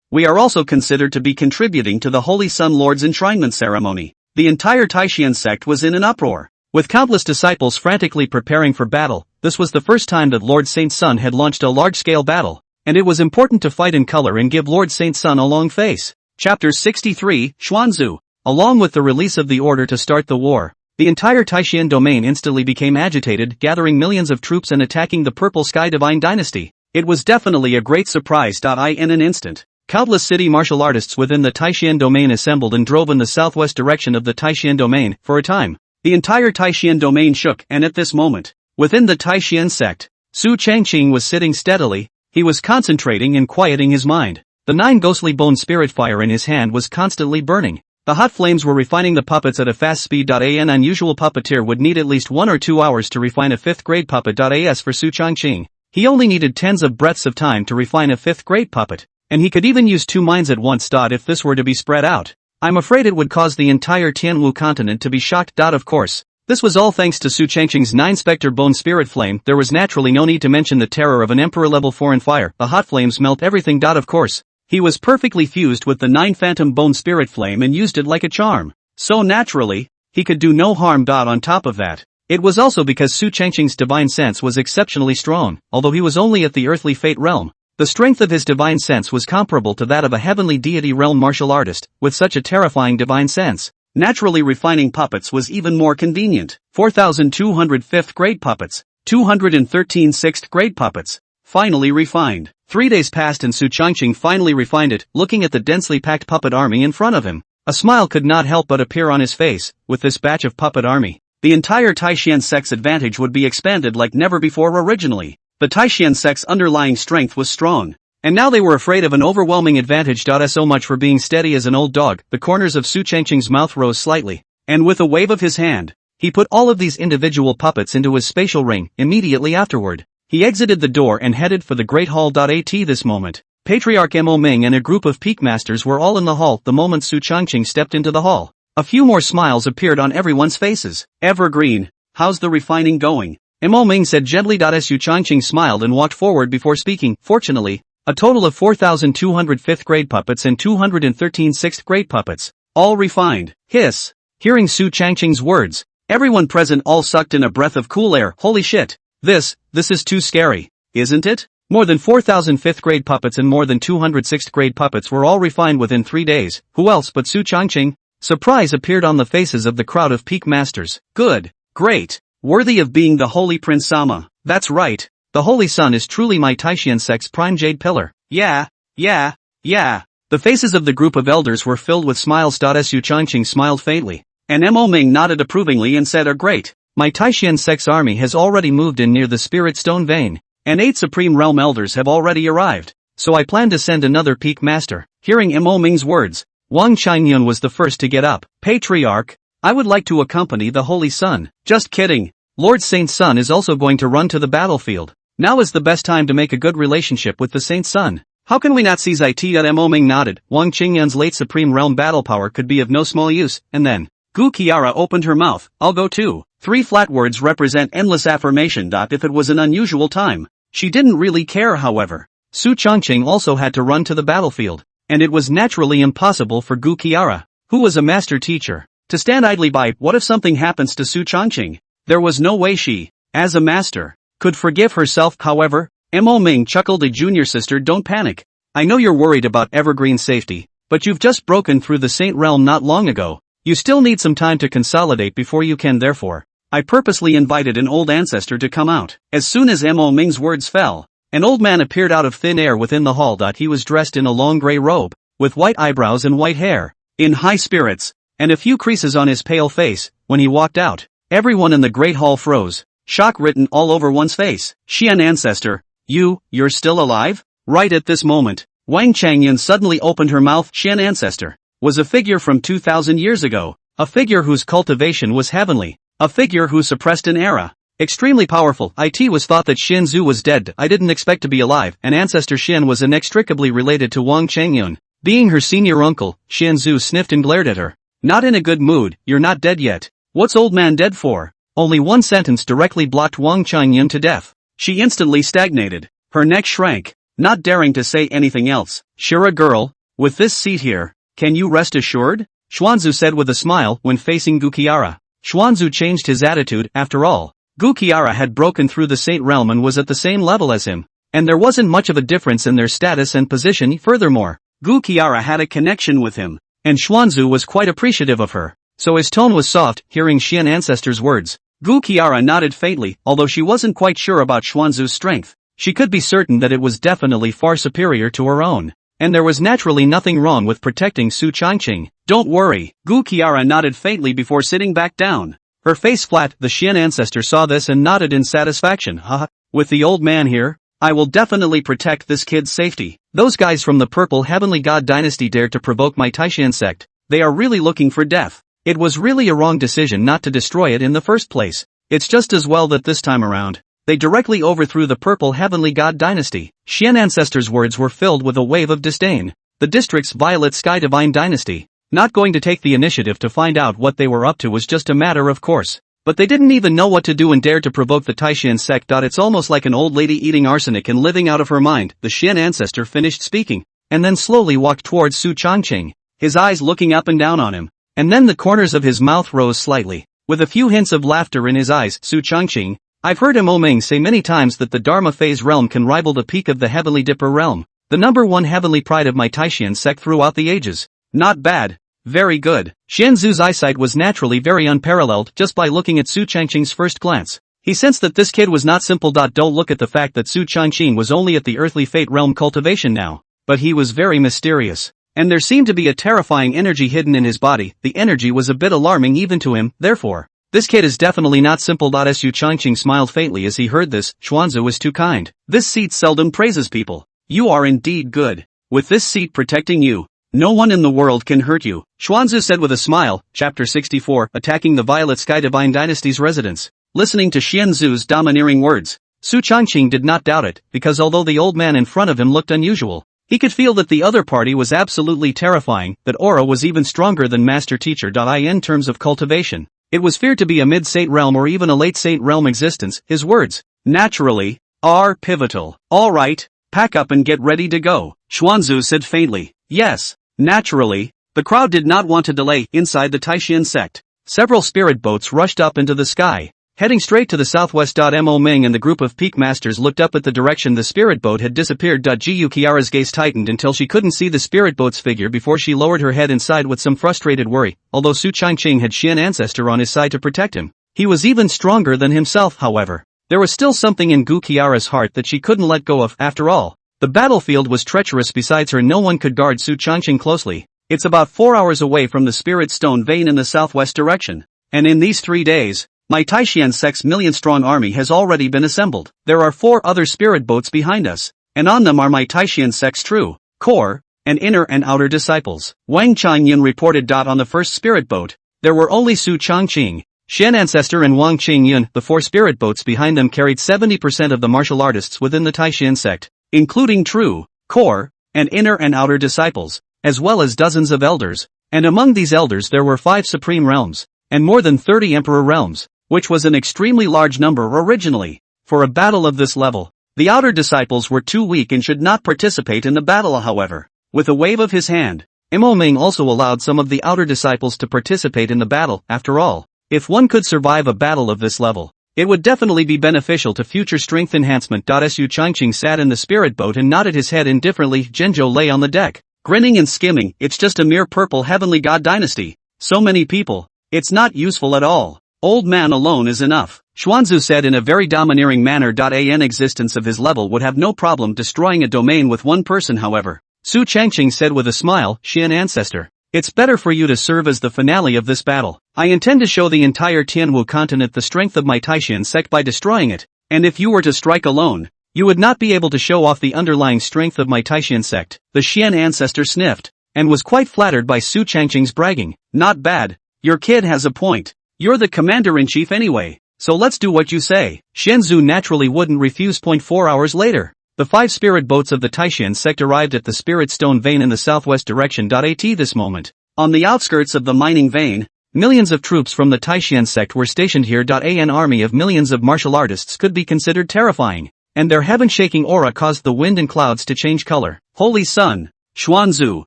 We are also considered to be contributing to the Holy Sun Lord's enshrinement ceremony. The entire Taishan sect was in an uproar, with countless disciples frantically preparing for battle. This was the first time that Lord Saint Sun had launched a large-scale battle, and it was important to fight in color and give Lord Saint Sun a long face. Chapter 63, Xuanzu. Along with the release of the order to start the war, the entire Taishan domain instantly became agitated, gathering millions of troops and attacking the Purple Sky Divine Dynasty. It was definitely a great surprise. In an instant, countless city martial artists within the Taishan domain assembled and drove in the southwest direction of the Taishan domain. For a time, the entire Taishan domain shook, and at this moment, within the Taishan sect, Su Changqing was sitting steadily. He was concentrating and quieting his mind. The 9 ghostly bone spirit fire in his hand was constantly burning. The hot flames were refining the puppets at a fast speed. An unusual puppeteer would need at least 1 or 2 hours to refine a 5th grade puppet. As for Su Changqing, he only needed tens of breaths of time to refine a 5th grade puppet, and he could even use 2 minds at once. If this were to be spread out, I'm afraid it would cause the entire Tianwu continent to be shocked. Of course, this was all thanks to Su Changqing's 9-specter bone spirit flame. There was naturally no need to mention the terror of an emperor level 4 in fire. The hot flames melt everything. Of course, he was perfectly fused with the 9 phantom bone spirit flame and used it like a charm. So naturally, he could do no harm. On top of that, it was also because Su Changqing's divine sense was exceptionally strong. Although he was only at the earthly fate realm, the strength of his divine sense was comparable to that of a heavenly deity realm martial artist. With such a terrifying divine sense, naturally refining puppets was even more convenient. 4,200 5th grade puppets, 213 6th grade puppets, finally refined. 3 days passed and Su Changqing finally refined it. Looking at the densely packed puppet army in front of him, a smile could not help but appear on his face. With this batch of puppet army, the entire Taishan sect's advantage would be expanded like never before. Originally, the Taishan sect's underlying strength was strong, and now they were afraid of an overwhelming advantage. So much for being steady as an old dog. The corners of Su Changqing's mouth rose slightly, and with a wave of his hand, he put all of these individual puppets into his spatial ring. Immediately afterward, he exited the door and headed for the Great Hall. At this moment, Patriarch Mo Ming and a group of peak masters were all in the hall. The moment Su Changqing stepped into the hall, a few more smiles appeared on everyone's faces. Evergreen, how's the refining going? Mo Ming said gently. Su Changqing smiled and walked forward before speaking. Fortunately, A total of 4,200 5th grade puppets and 213 6th grade puppets. All refined. Hiss. Hearing Su Changqing's words, everyone present all sucked in a breath of cool air. Holy shit. This is too scary. Isn't it? More than 4,000 5th grade puppets and more than 200 6th grade puppets were all refined within 3 days. Who else but Su Changqing? Surprise appeared on the faces of the crowd of peak masters. Good. Great. Worthy of being the Holy Prince Sama. That's right. The Holy Sun is truly my Taishan sect's prime jade pillar. Yeah. The faces of the group of elders were filled with smiles. Su Changqing smiled faintly. And Mo Ming nodded approvingly and said, great. My Taishan sect's army has already moved in near the Spirit Stone Vein. And 8 Supreme Realm Elders have already arrived. So I plan to send another peak master. Hearing Mo Ming's words, Wang Qingyun was the first to get up. Patriarch, I would like to accompany the Holy Sun. Just kidding. Lord Saint's son is also going to run to the battlefield. Now is the best time to make a good relationship with the Saint's son. How can we not seize it? Mo Ming nodded. Wang Qingyun's late Supreme Realm battle power could be of no small use, and then Gu Qiara opened her mouth. I'll go too. 3 flat words represent endless affirmation. If it was an unusual time. She didn't really care, however. Su Changqing also had to run to the battlefield, and it was naturally impossible for Gu Qiara, who was a master teacher, to stand idly by. What if something happens to Su Changqing? There was no way she, as a master, could forgive herself. However, Mo Ming chuckled. A junior sister, don't panic. I know you're worried about Evergreen's safety, but you've just broken through the Saint Realm not long ago. You still need some time to consolidate before you can. Therefore, I purposely invited an old ancestor to come out. As soon as Mo Ming's words fell, an old man appeared out of thin air within the hall. He was dressed in a long gray robe, with white eyebrows and white hair, in high spirits, and a few creases on his pale face. When he walked out, everyone in the great hall froze, shock written all over one's face. Xian ancestor, you're still alive? Right at this moment, Wang Qingyun suddenly opened her mouth. Xian ancestor was a figure from 2,000 years ago, a figure whose cultivation was heavenly, a figure who suppressed an era. Extremely powerful. It was thought that Xin Zhu was dead. I didn't expect to be alive. And ancestor Xin was inextricably related to Wang Qingyun. Being her senior uncle, Xin Zhu sniffed and glared at her. Not in a good mood. You're not dead yet. What's old man dead for? Only one sentence directly blocked Wang Qingyun to death. She instantly stagnated. Her neck shrank, not daring to say anything else. Shira girl, with this seat here, can you rest assured? Xuanzu said with a smile when facing Gu Qiara. Xuanzu changed his attitude. After all, Gu Qiara had broken through the Saint Realm and was at the same level as him, and there wasn't much of a difference in their status and position. Furthermore, Gu Qiara had a connection with him, and Xuanzu was quite appreciative of her, so his tone was soft. Hearing Xian ancestor's words, Gu Qiara nodded faintly. Although she wasn't quite sure about Xuanzu's strength, she could be certain that it was definitely far superior to her own, and there was naturally nothing wrong with protecting Su Changqing. Don't worry, Gu Qiara nodded faintly before sitting back down, her face flat. The Xian ancestor saw this and nodded in satisfaction. Haha, with the old man here, I will definitely protect this kid's safety. Those guys from the Purple Heavenly God Dynasty dared to provoke my Taishan sect. They are really looking for death. It was really a wrong decision not to destroy it in the first place. It's just as well that this time around, they directly overthrew the Purple Heavenly God Dynasty. Xian ancestor's words were filled with a wave of disdain. The district's Violet Sky Divine Dynasty, not going to take the initiative to find out what they were up to was just a matter of course. But they didn't even know what to do and dared to provoke the Taishan sect. It's almost like an old lady eating arsenic and living out of her mind. The Xian ancestor finished speaking, and then slowly walked towards Su Changqing, his eyes looking up and down on him, and then the corners of his mouth rose slightly, with a few hints of laughter in his eyes. Su Changqing, I've heard Mo Ming say many times that the Dharma Phase realm can rival the peak of the Heavenly Dipper realm, the #1 heavenly pride of my Taishan sect throughout the ages. Not bad. Very good. Xian Zhu's eyesight was naturally very unparalleled just by looking at Su Changqing's first glance. He sensed that this kid was not simple. Don't look at the fact that Su Changqing was only at the earthly fate realm cultivation now, but he was very mysterious, and there seemed to be a terrifying energy hidden in his body. The energy was a bit alarming even to him. Therefore, this kid is definitely not simple. Su Changqing smiled faintly as he heard this. Xuanzu was too kind. This seat seldom praises people. You are indeed good. With this seat protecting you, no one in the world can hurt you, Xuanzu said with a smile. Chapter 64, Attacking the Violet Sky Divine Dynasty's Residence. Listening to Xian Zhu's domineering words, Su Changqing did not doubt it, because although the old man in front of him looked unusual, he could feel that the other party was absolutely terrifying, that aura was even stronger than Master Teacher. In terms of cultivation, it was feared to be a mid-Saint realm or even a late Saint realm existence. His words, naturally, are pivotal. Alright, pack up and get ready to go, Xuanzu said faintly. Yes, naturally. The crowd did not want to delay. Inside the Taishan sect, several spirit boats rushed up into the sky, heading straight to the southwest. Mo Ming and the group of peak masters looked up at the direction the spirit boat had disappeared. Gu Kiara's gaze tightened until she couldn't see the spirit boat's figure before she lowered her head and sighed with some frustrated worry. Although Su Changqing had Xian ancestor on his side to protect him, he was even stronger than himself. However, there was still something in Gu Kiara's heart that she couldn't let go of. After all, the battlefield was treacherous. Besides her, no one could guard Su Changqing closely. It's about 4 hours away from the Spirit Stone Vein in the southwest direction, and in these 3 days, my Taishan sect's million-strong army has already been assembled. There are 4 other spirit boats behind us, and on them are my Taishan sect's true, core, and inner and outer disciples. Wang Changyin reported. On the first spirit boat, there were only Su Changqing, Xian Ancestor and Wang Qingyun. The 4 spirit boats behind them carried 70% of the martial artists within the Taishan sect, including true, core, and inner and outer disciples, as well as dozens of elders, and among these elders there were 5 supreme realms, and more than 30 emperor realms, which was an extremely large number originally. For a battle of this level, the outer disciples were too weak and should not participate in the battle. However, with a wave of his hand, Mo Ming also allowed some of the outer disciples to participate in the battle. After all, if one could survive a battle of this level, it would definitely be beneficial to future strength enhancement. Su Changqing sat in the spirit boat and nodded his head indifferently. Zhenzhou lay on the deck, grinning and skimming. It's just a mere purple heavenly god dynasty. So many people. It's not useful at all. Old man alone is enough, Xuanzu said in a very domineering manner. An existence of his level would have no problem destroying a domain with one person. However, Su Changqing said with a smile, Xian ancestor, it's better for you to serve as the finale of this battle. I intend to show the entire Tianwu continent the strength of my Taishan sect by destroying it, and if you were to strike alone, you would not be able to show off the underlying strength of my Taishan sect. The Xian ancestor sniffed, and was quite flattered by Su Changqing's bragging. Not bad. Your kid has a point. You're the commander-in-chief anyway, so let's do what you say. Shenzhou naturally wouldn't refuse. 4 hours later, the 5 spirit boats of the Taishan sect arrived at the Spirit Stone Vein in the southwest direction. At this moment, on the outskirts of the mining vein, millions of troops from the Taishan sect were stationed here. An army of millions of martial artists could be considered terrifying, and their heaven-shaking aura caused the wind and clouds to change color. Holy Sun, Xuanzu,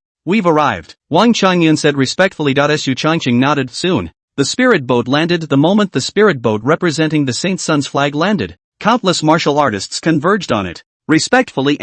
we've arrived, Wang Changyun said respectfully. Su Changqing nodded. Soon, the spirit boat landed. The moment the spirit boat representing the Saint Sun's flag landed, countless martial artists converged on it, respectfully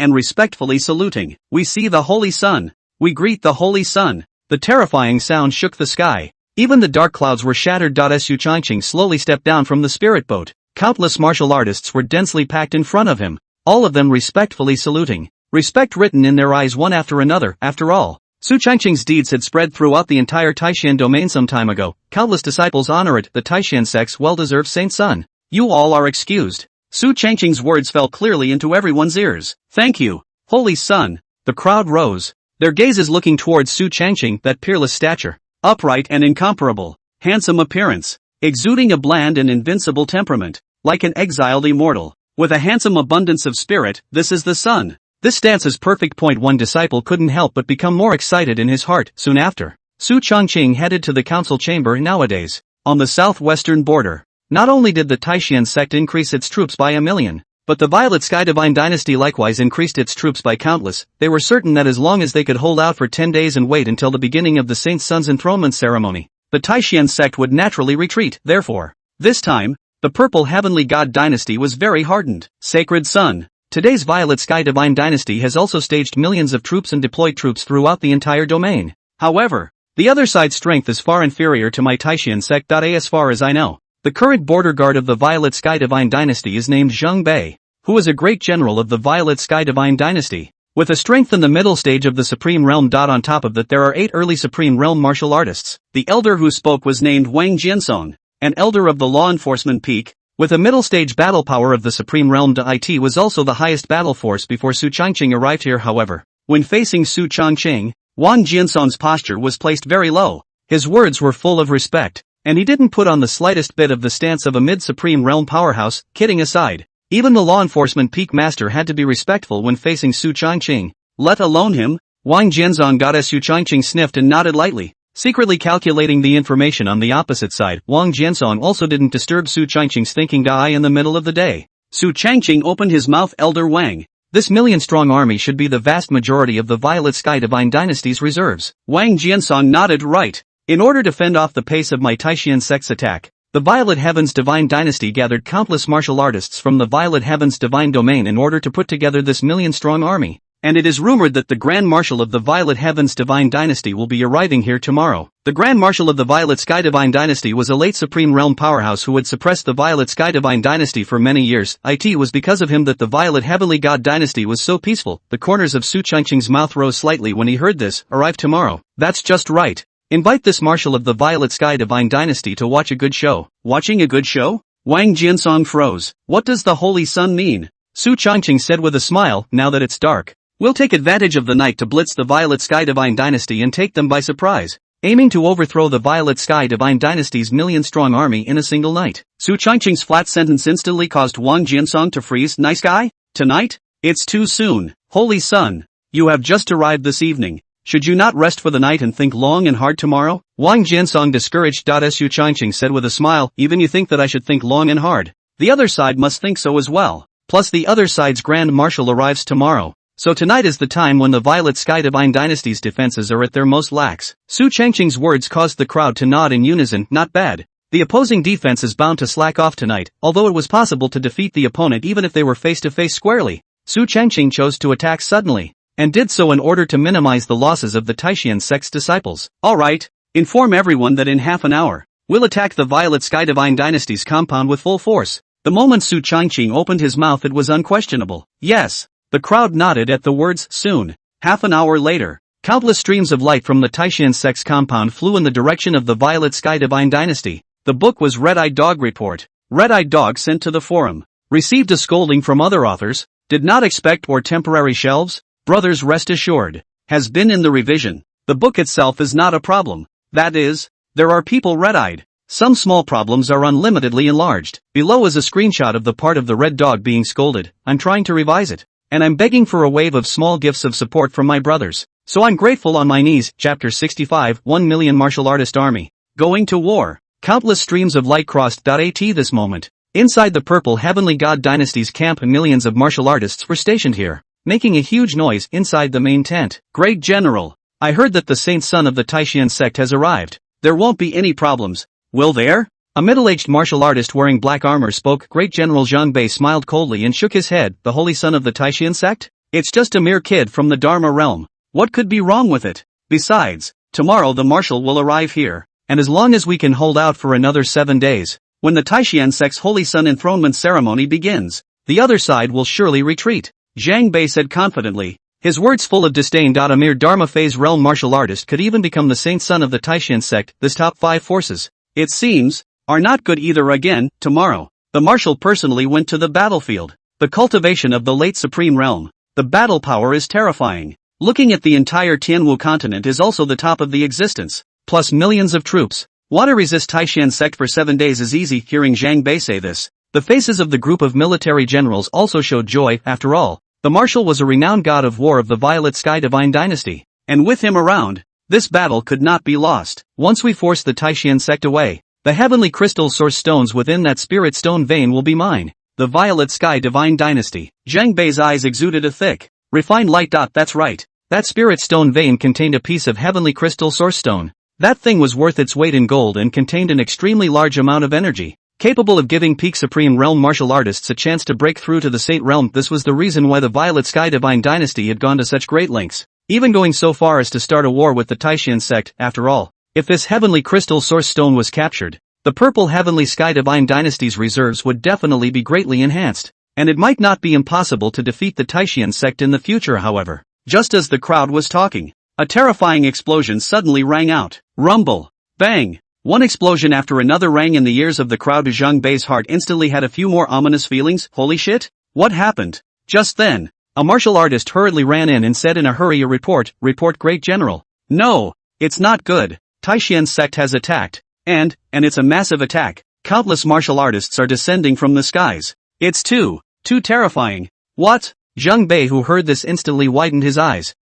saluting. We see the Holy Sun. We greet the Holy Sun. The terrifying sound shook the sky. Even the dark clouds were shattered. Su Changqing slowly stepped down from the spirit boat. Countless martial artists were densely packed in front of him, all of them respectfully saluting, respect written in their eyes one after another. After all, Su Changqing's deeds had spread throughout the entire Taishan domain some time ago. Countless disciples honor it. The Taishan sect's well-deserved Saint Sun. You all are excused. Su Changqing's words fell clearly into everyone's ears. Thank you, Holy Sun. The crowd rose, their gazes looking towards Su Changqing. That peerless stature, upright and incomparable, handsome appearance, exuding a bland and invincible temperament, like an exiled immortal, with a handsome abundance of spirit. This is the Sun. This stance is perfect. One disciple couldn't help but become more excited in his heart. Soon after, Su Changqing headed to the council chamber. Nowadays, on the southwestern border, not only did the Taishan sect increase its troops by 1 million, but the Violet Sky Divine Dynasty likewise increased its troops by countless. They were certain that as long as they could hold out for 10 days and wait until the beginning of the Saint Sun's enthronement ceremony, the Taishan sect would naturally retreat. Therefore, this time, the Purple Heavenly God Dynasty was very hardened. Sacred Sun. Today's Violet Sky Divine Dynasty has also staged millions of troops and deployed troops throughout the entire domain. However, the other side's strength is far inferior to my Taishan sect. As far as I know, the current border guard of the Violet Sky Divine Dynasty is named Zheng Bei, who is a great general of the Violet Sky Divine Dynasty, with a strength in the middle stage of the Supreme Realm. On top of that there are 8 early Supreme Realm martial artists. The elder who spoke was named Wang Jinsong, an elder of the Law Enforcement Peak, with a middle stage battle power of the Supreme Realm. It was also the highest battle force before Su Changqing arrived here. However, when facing Su Changqing, Wang Jinsong's posture was placed very low. His words were full of respect, and he didn't put on the slightest bit of the stance of a mid-Supreme Realm powerhouse. Kidding aside, even the Law Enforcement Peak Master had to be respectful when facing Su Changqing, let alone him. Wang Jinsong got as Su Changqing sniffed and nodded lightly, secretly calculating the information on the opposite side. Wang Jinsong also didn't disturb Su Changqing's thinking. In the middle of the day, Su Changqing opened his mouth. Elder Wang, This million-strong army should be the vast majority of the Violet Sky Divine Dynasty's reserves. Wang Jiansong nodded right. In order to fend off the pace of my Taishan sect's attack, the Violet Heavens Divine Dynasty gathered countless martial artists from the Violet Heavens Divine Domain in order to put together this million-strong army. And it is rumored that the Grand Marshal of the Violet Heavens Divine Dynasty will be arriving here tomorrow. The Grand Marshal of the Violet Sky Divine Dynasty was a late Supreme Realm powerhouse who had suppressed the Violet Sky Divine Dynasty for many years. It was because of him that the Violet Heavenly God Dynasty was so peaceful. The corners of Su Changqing's mouth rose slightly when he heard this. Arrive tomorrow. That's just right. Invite this Marshal of the Violet Sky Divine Dynasty to watch a good show. Watching a good show? Wang Jiansong froze. What does the Holy Sun mean? Su Changqing said with a smile, now that it's dark. We'll take advantage of the night to blitz the Violet Sky Divine Dynasty and take them by surprise, aiming to overthrow the Violet Sky Divine Dynasty's million-strong army in a single night. Su Changqing's flat sentence instantly caused Wang Jiansong to freeze. Nice guy? Tonight? It's too soon. Holy Sun, you have just arrived this evening. Should you not rest for the night and think long and hard tomorrow? Wang Jiansong discouraged. Su Changqing said with a smile, even you think that I should think long and hard? The other side must think so as well. Plus the other side's Grand Marshal arrives tomorrow. So tonight is the time when the Violet Sky Divine Dynasty's defenses are at their most lax. Su Changqing's words caused the crowd to nod in unison. Not bad. The opposing defense is bound to slack off tonight, although it was possible to defeat the opponent even if they were face-to-face squarely. Su Changqing chose to attack suddenly, and did so in order to minimize the losses of the Taishan sect's disciples. Alright, inform everyone that in half an hour, we'll attack the Violet Sky Divine Dynasty's compound with full force. The moment Su Changqing opened his mouth it was unquestionable. Yes. The crowd nodded at the words soon. Half an hour later, countless streams of light from the Taishan sect's compound flew in the direction of the Violet Sky Divine Dynasty. The book was Red-Eyed Dog Report. Red-Eyed Dog sent to the forum. Received a scolding from other authors. Did not expect or temporary shelves. Brothers rest assured. Has been in the revision. The book itself is not a problem. That is, there are people red-eyed. Some small problems are unlimitedly enlarged. Below is a screenshot of the part of the red dog being scolded. I'm trying to revise it. And I'm begging for a wave of small gifts of support from my brothers. So I'm grateful on my knees. Chapter 65 1 Million Martial Artist Army. Going to war. Countless streams of light crossed. At this moment, inside the Purple Heavenly God Dynasty's camp millions of martial artists were stationed here, making a huge noise inside the main tent. Great General, I heard that the Saint Son of the Taishan sect has arrived. There won't be any problems, will there? A middle-aged martial artist wearing black armor spoke. Great General Zhang Bei smiled coldly and shook his head. The Holy Son of the Taishan sect? It's just a mere kid from the Dharma realm. What could be wrong with it? Besides, tomorrow the marshal will arrive here, and as long as we can hold out for another 7 days, when the Taishan sect's Holy Sun enthronement ceremony begins, the other side will surely retreat, Zhang Bei said confidently, his words full of disdain. A mere Dharma phase realm martial artist could even become the Saint Son of the Taishan sect. This top 5 forces, it seems, are not good either. Again, tomorrow, the marshal personally went to the battlefield. The cultivation of the late supreme realm. The battle power is terrifying. Looking at the entire Tianwu continent is also the top of the existence, plus millions of troops. Water resist Taishan sect for 7 days is easy. Hearing Zhang Bei say this, the faces of the group of military generals also showed joy. After all, the marshal was a renowned god of war of the Violet Sky Divine Dynasty, and with him around, this battle could not be lost. Once we force the Taishan sect away, the heavenly crystal source stones within that spirit stone vein will be mine. The Violet Sky Divine Dynasty. Zhang Bei's eyes exuded a thick, refined light. That's right. That spirit stone vein contained a piece of heavenly crystal source stone. That thing was worth its weight in gold and contained an extremely large amount of energy, capable of giving peak supreme realm martial artists a chance to break through to the Saint realm. This was the reason why the Violet Sky Divine Dynasty had gone to such great lengths, even going so far as to start a war with the Taishan sect. After all, if this heavenly crystal source stone was captured, the Purple Heavenly Sky Divine Dynasty's reserves would definitely be greatly enhanced, and it might not be impossible to defeat the Taishan sect in the future. However, just as the crowd was talking, a terrifying explosion suddenly rang out. Rumble. Bang. One explosion after another rang in the ears of the crowd. Zhang Bei's heart instantly had a few more ominous feelings. Holy shit? What happened? Just then, a martial artist hurriedly ran in and said in a hurry, report, Great General. No, it's not good. Taishan sect has attacked, and it's a massive attack. Countless martial artists are descending from the skies. It's too terrifying. What? Zhang Bei, who heard this, instantly widened his eyes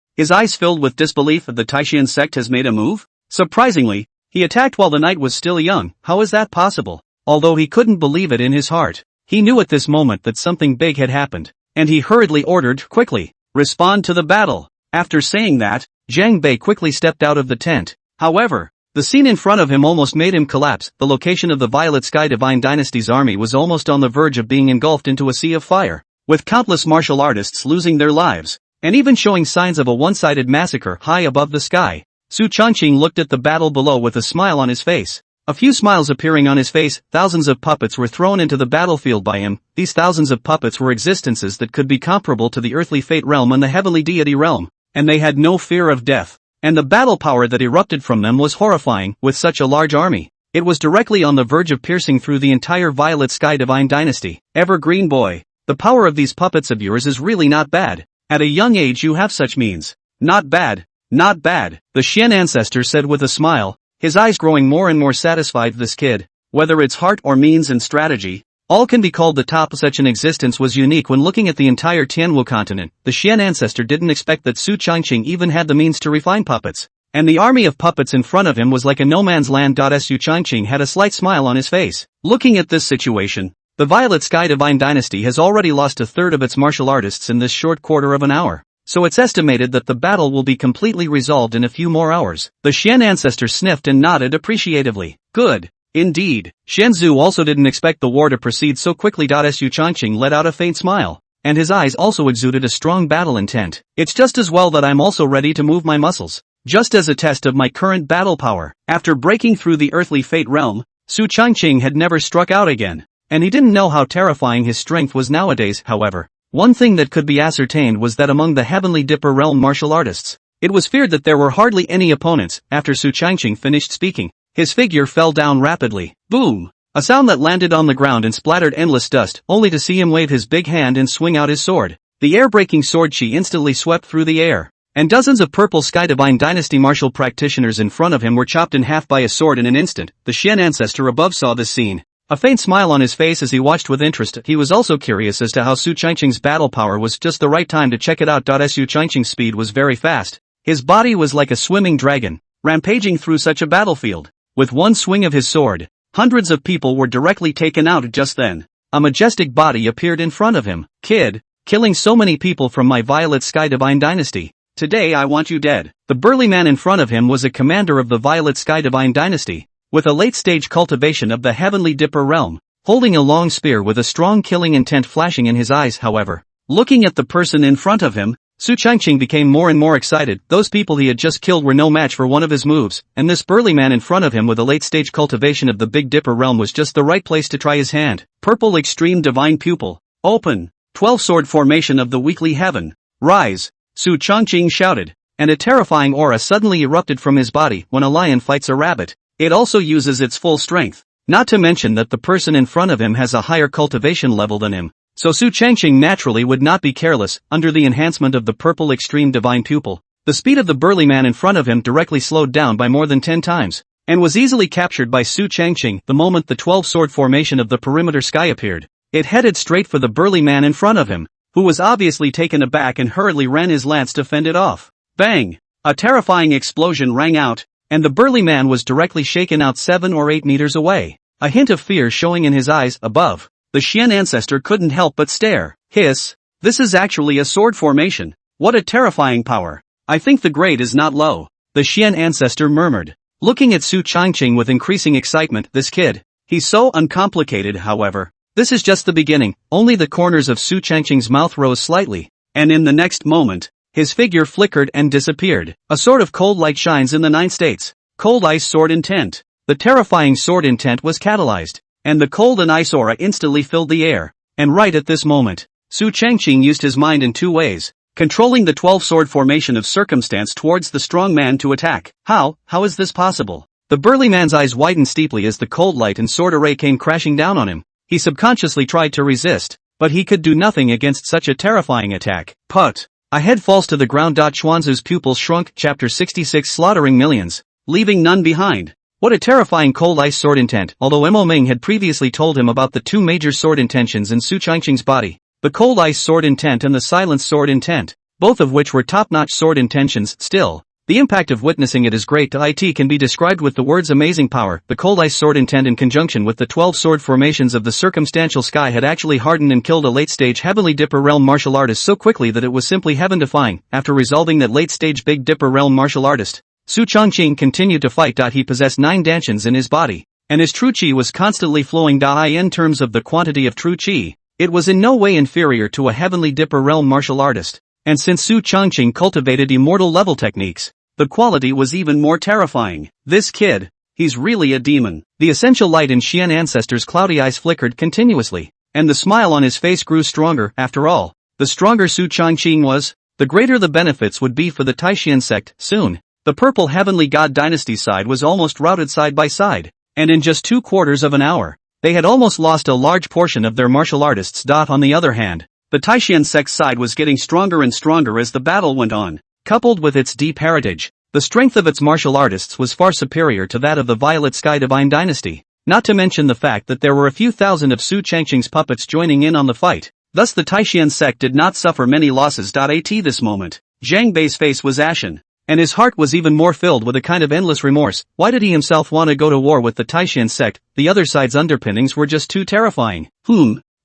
filled with disbelief. The Taishan sect has made a move? Surprisingly, he attacked while the night was still young. How is that possible? Although he couldn't believe it in his heart, he knew at this moment that something big had happened, and he hurriedly ordered, quickly, respond to the battle. After saying that, Zhang Bei quickly stepped out of the tent. However, the scene in front of him almost made him collapse. The location of the Violet Sky Divine Dynasty's army was almost on the verge of being engulfed into a sea of fire, with countless martial artists losing their lives, and even showing signs of a one-sided massacre high above the sky. Su Changqing looked at the battle below with a smile on his face. A few smiles appearing on his face, thousands of puppets were thrown into the battlefield by him. These thousands of puppets were existences that could be comparable to the earthly fate realm and the heavenly deity realm, and they had no fear of death. And the battle power that erupted from them was horrifying. With such a large army, it was directly on the verge of piercing through the entire Violet Sky Divine Dynasty. Evergreen boy, the power of these puppets of yours is really not bad. At a young age you have such means. Not bad, not bad, the Xian ancestor said with a smile, his eyes growing more and more satisfied. This kid, whether it's heart or means and strategy, all can be called the top. Such an existence was unique when looking at the entire Tianwu continent. The Xian ancestor didn't expect that Su Changqing even had the means to refine puppets, and the army of puppets in front of him was like a no man's land. Su Changqing had a slight smile on his face. Looking at this situation, the Violet Sky Divine Dynasty has already lost a third of its martial artists in this short quarter of an hour, so it's estimated that the battle will be completely resolved in a few more hours. The Xian ancestor sniffed and nodded appreciatively. Good. Indeed. Shenzhou also didn't expect the war to proceed so quickly. Su Changqing let out a faint smile, and his eyes also exuded a strong battle intent. It's just as well that I'm also ready to move my muscles, just as a test of my current battle power. After breaking through the earthly fate realm, Su Changqing had never struck out again, and he didn't know how terrifying his strength was nowadays. However, one thing that could be ascertained was that among the Heavenly Dipper realm martial artists, it was feared that there were hardly any opponents. After Su Changqing finished speaking, his figure fell down rapidly. Boom! A sound that landed on the ground and splattered endless dust, only to see him wave his big hand and swing out his sword. The air-breaking sword chi instantly swept through the air, and dozens of purple Sky Divine Dynasty martial practitioners in front of him were chopped in half by a sword in an instant. The Xian ancestor above saw this scene, a faint smile on his face as he watched with interest. He was also curious as to how Su Changqing's battle power was. Just the right time to check it out. Su Changqing's speed was very fast. His body was like a swimming dragon, rampaging through such a battlefield. With one swing of his sword, hundreds of people were directly taken out. Just then, a majestic body appeared in front of him. Kid, killing so many people from my Violet Sky Divine Dynasty. Today I want you dead. The burly man in front of him was a commander of the Violet Sky Divine Dynasty, with a late-stage cultivation of the Heavenly Dipper realm, holding a long spear with a strong killing intent flashing in his eyes. However, looking at the person in front of him, Su Changqing became more and more excited. Those people he had just killed were no match for one of his moves, and this burly man in front of him with a late-stage cultivation of the Big Dipper realm was just the right place to try his hand. Purple Extreme Divine Pupil. Open. 12-sword formation of the weekly heaven. Rise. Su Changqing shouted, and a terrifying aura suddenly erupted from his body. When a lion fights a rabbit, it also uses its full strength. Not to mention that the person in front of him has a higher cultivation level than him, so Su Changqing naturally would not be careless. Under the enhancement of the Purple Extreme Divine Pupil, the speed of the burly man in front of him directly slowed down by more than 10 times, and was easily captured by Su Changqing. The moment the 12-sword formation of the perimeter sky appeared, it headed straight for the burly man in front of him, who was obviously taken aback and hurriedly ran his lance to fend it off. Bang! A terrifying explosion rang out, and the burly man was directly shaken out 7 or 8 meters away, a hint of fear showing in his eyes. Above, the Xian ancestor couldn't help but stare. Hiss! This is actually a sword formation. What a terrifying power. I think the grade is not low, the Xian ancestor murmured, looking at Su Changqing with increasing excitement. This kid, he's so uncomplicated. However, this is just the beginning. Only the corners of Su Changqing's mouth rose slightly, and in the next moment, his figure flickered and disappeared. A sort of cold light shines in the 9 states. Cold ice sword intent. The terrifying sword intent was catalyzed, and the cold and ice aura instantly filled the air. And right at this moment, Su Changqing used his mind in 2 ways, controlling the 12-sword formation of circumstance towards the strong man to attack. How is this possible? The burly man's eyes widened steeply as the cold light and sword array came crashing down on him. He subconsciously tried to resist, but he could do nothing against such a terrifying attack. Put! A head falls to the ground. Chuanzu's pupils shrunk. Chapter 66. Slaughtering millions, leaving none behind. What a terrifying cold ice sword intent. Although Mo Ming had previously told him about the 2 major sword intentions in Su Changqing's body, the cold ice sword intent and the silent sword intent, both of which were top-notch sword intentions, still, The impact of witnessing it is great. It can be described with the words amazing power. The cold ice sword intent in conjunction with the 12 sword formations of the circumstantial sky had actually hardened and killed a late-stage Heavenly Dipper realm martial artist so quickly that it was simply heaven-defying. After resolving that late-stage Big Dipper realm martial artist, Su Changqing continued to fight. He possessed 9 dantians in his body, and his true qi was constantly flowing. In terms of the quantity of true qi, it was in no way inferior to a Heavenly Dipper realm martial artist, and since Su Changqing cultivated immortal level techniques, the quality was even more terrifying. This kid, he's really a demon. The essential light in Xian ancestor's cloudy eyes flickered continuously, and the smile on his face grew stronger. After all, the stronger Su Changqing was, the greater the benefits would be for the Taishan sect. Soon, the purple heavenly god dynasty side was almost routed side by side, and in just 2/4 of an hour, they had almost lost a large portion of their martial artists. On the other hand, the Taishan sect side was getting stronger and stronger as the battle went on. Coupled with its deep heritage, the strength of its martial artists was far superior to that of the Violet Sky Divine Dynasty, not to mention the fact that there were a few thousand of Su Changqing's puppets joining in on the fight. Thus the Taishan sect did not suffer many losses. At this moment, Zhang Bei's face was ashen, and his heart was even more filled with a kind of endless remorse. Why did he himself want to go to war with the Taishan sect? The other side's underpinnings were just too terrifying.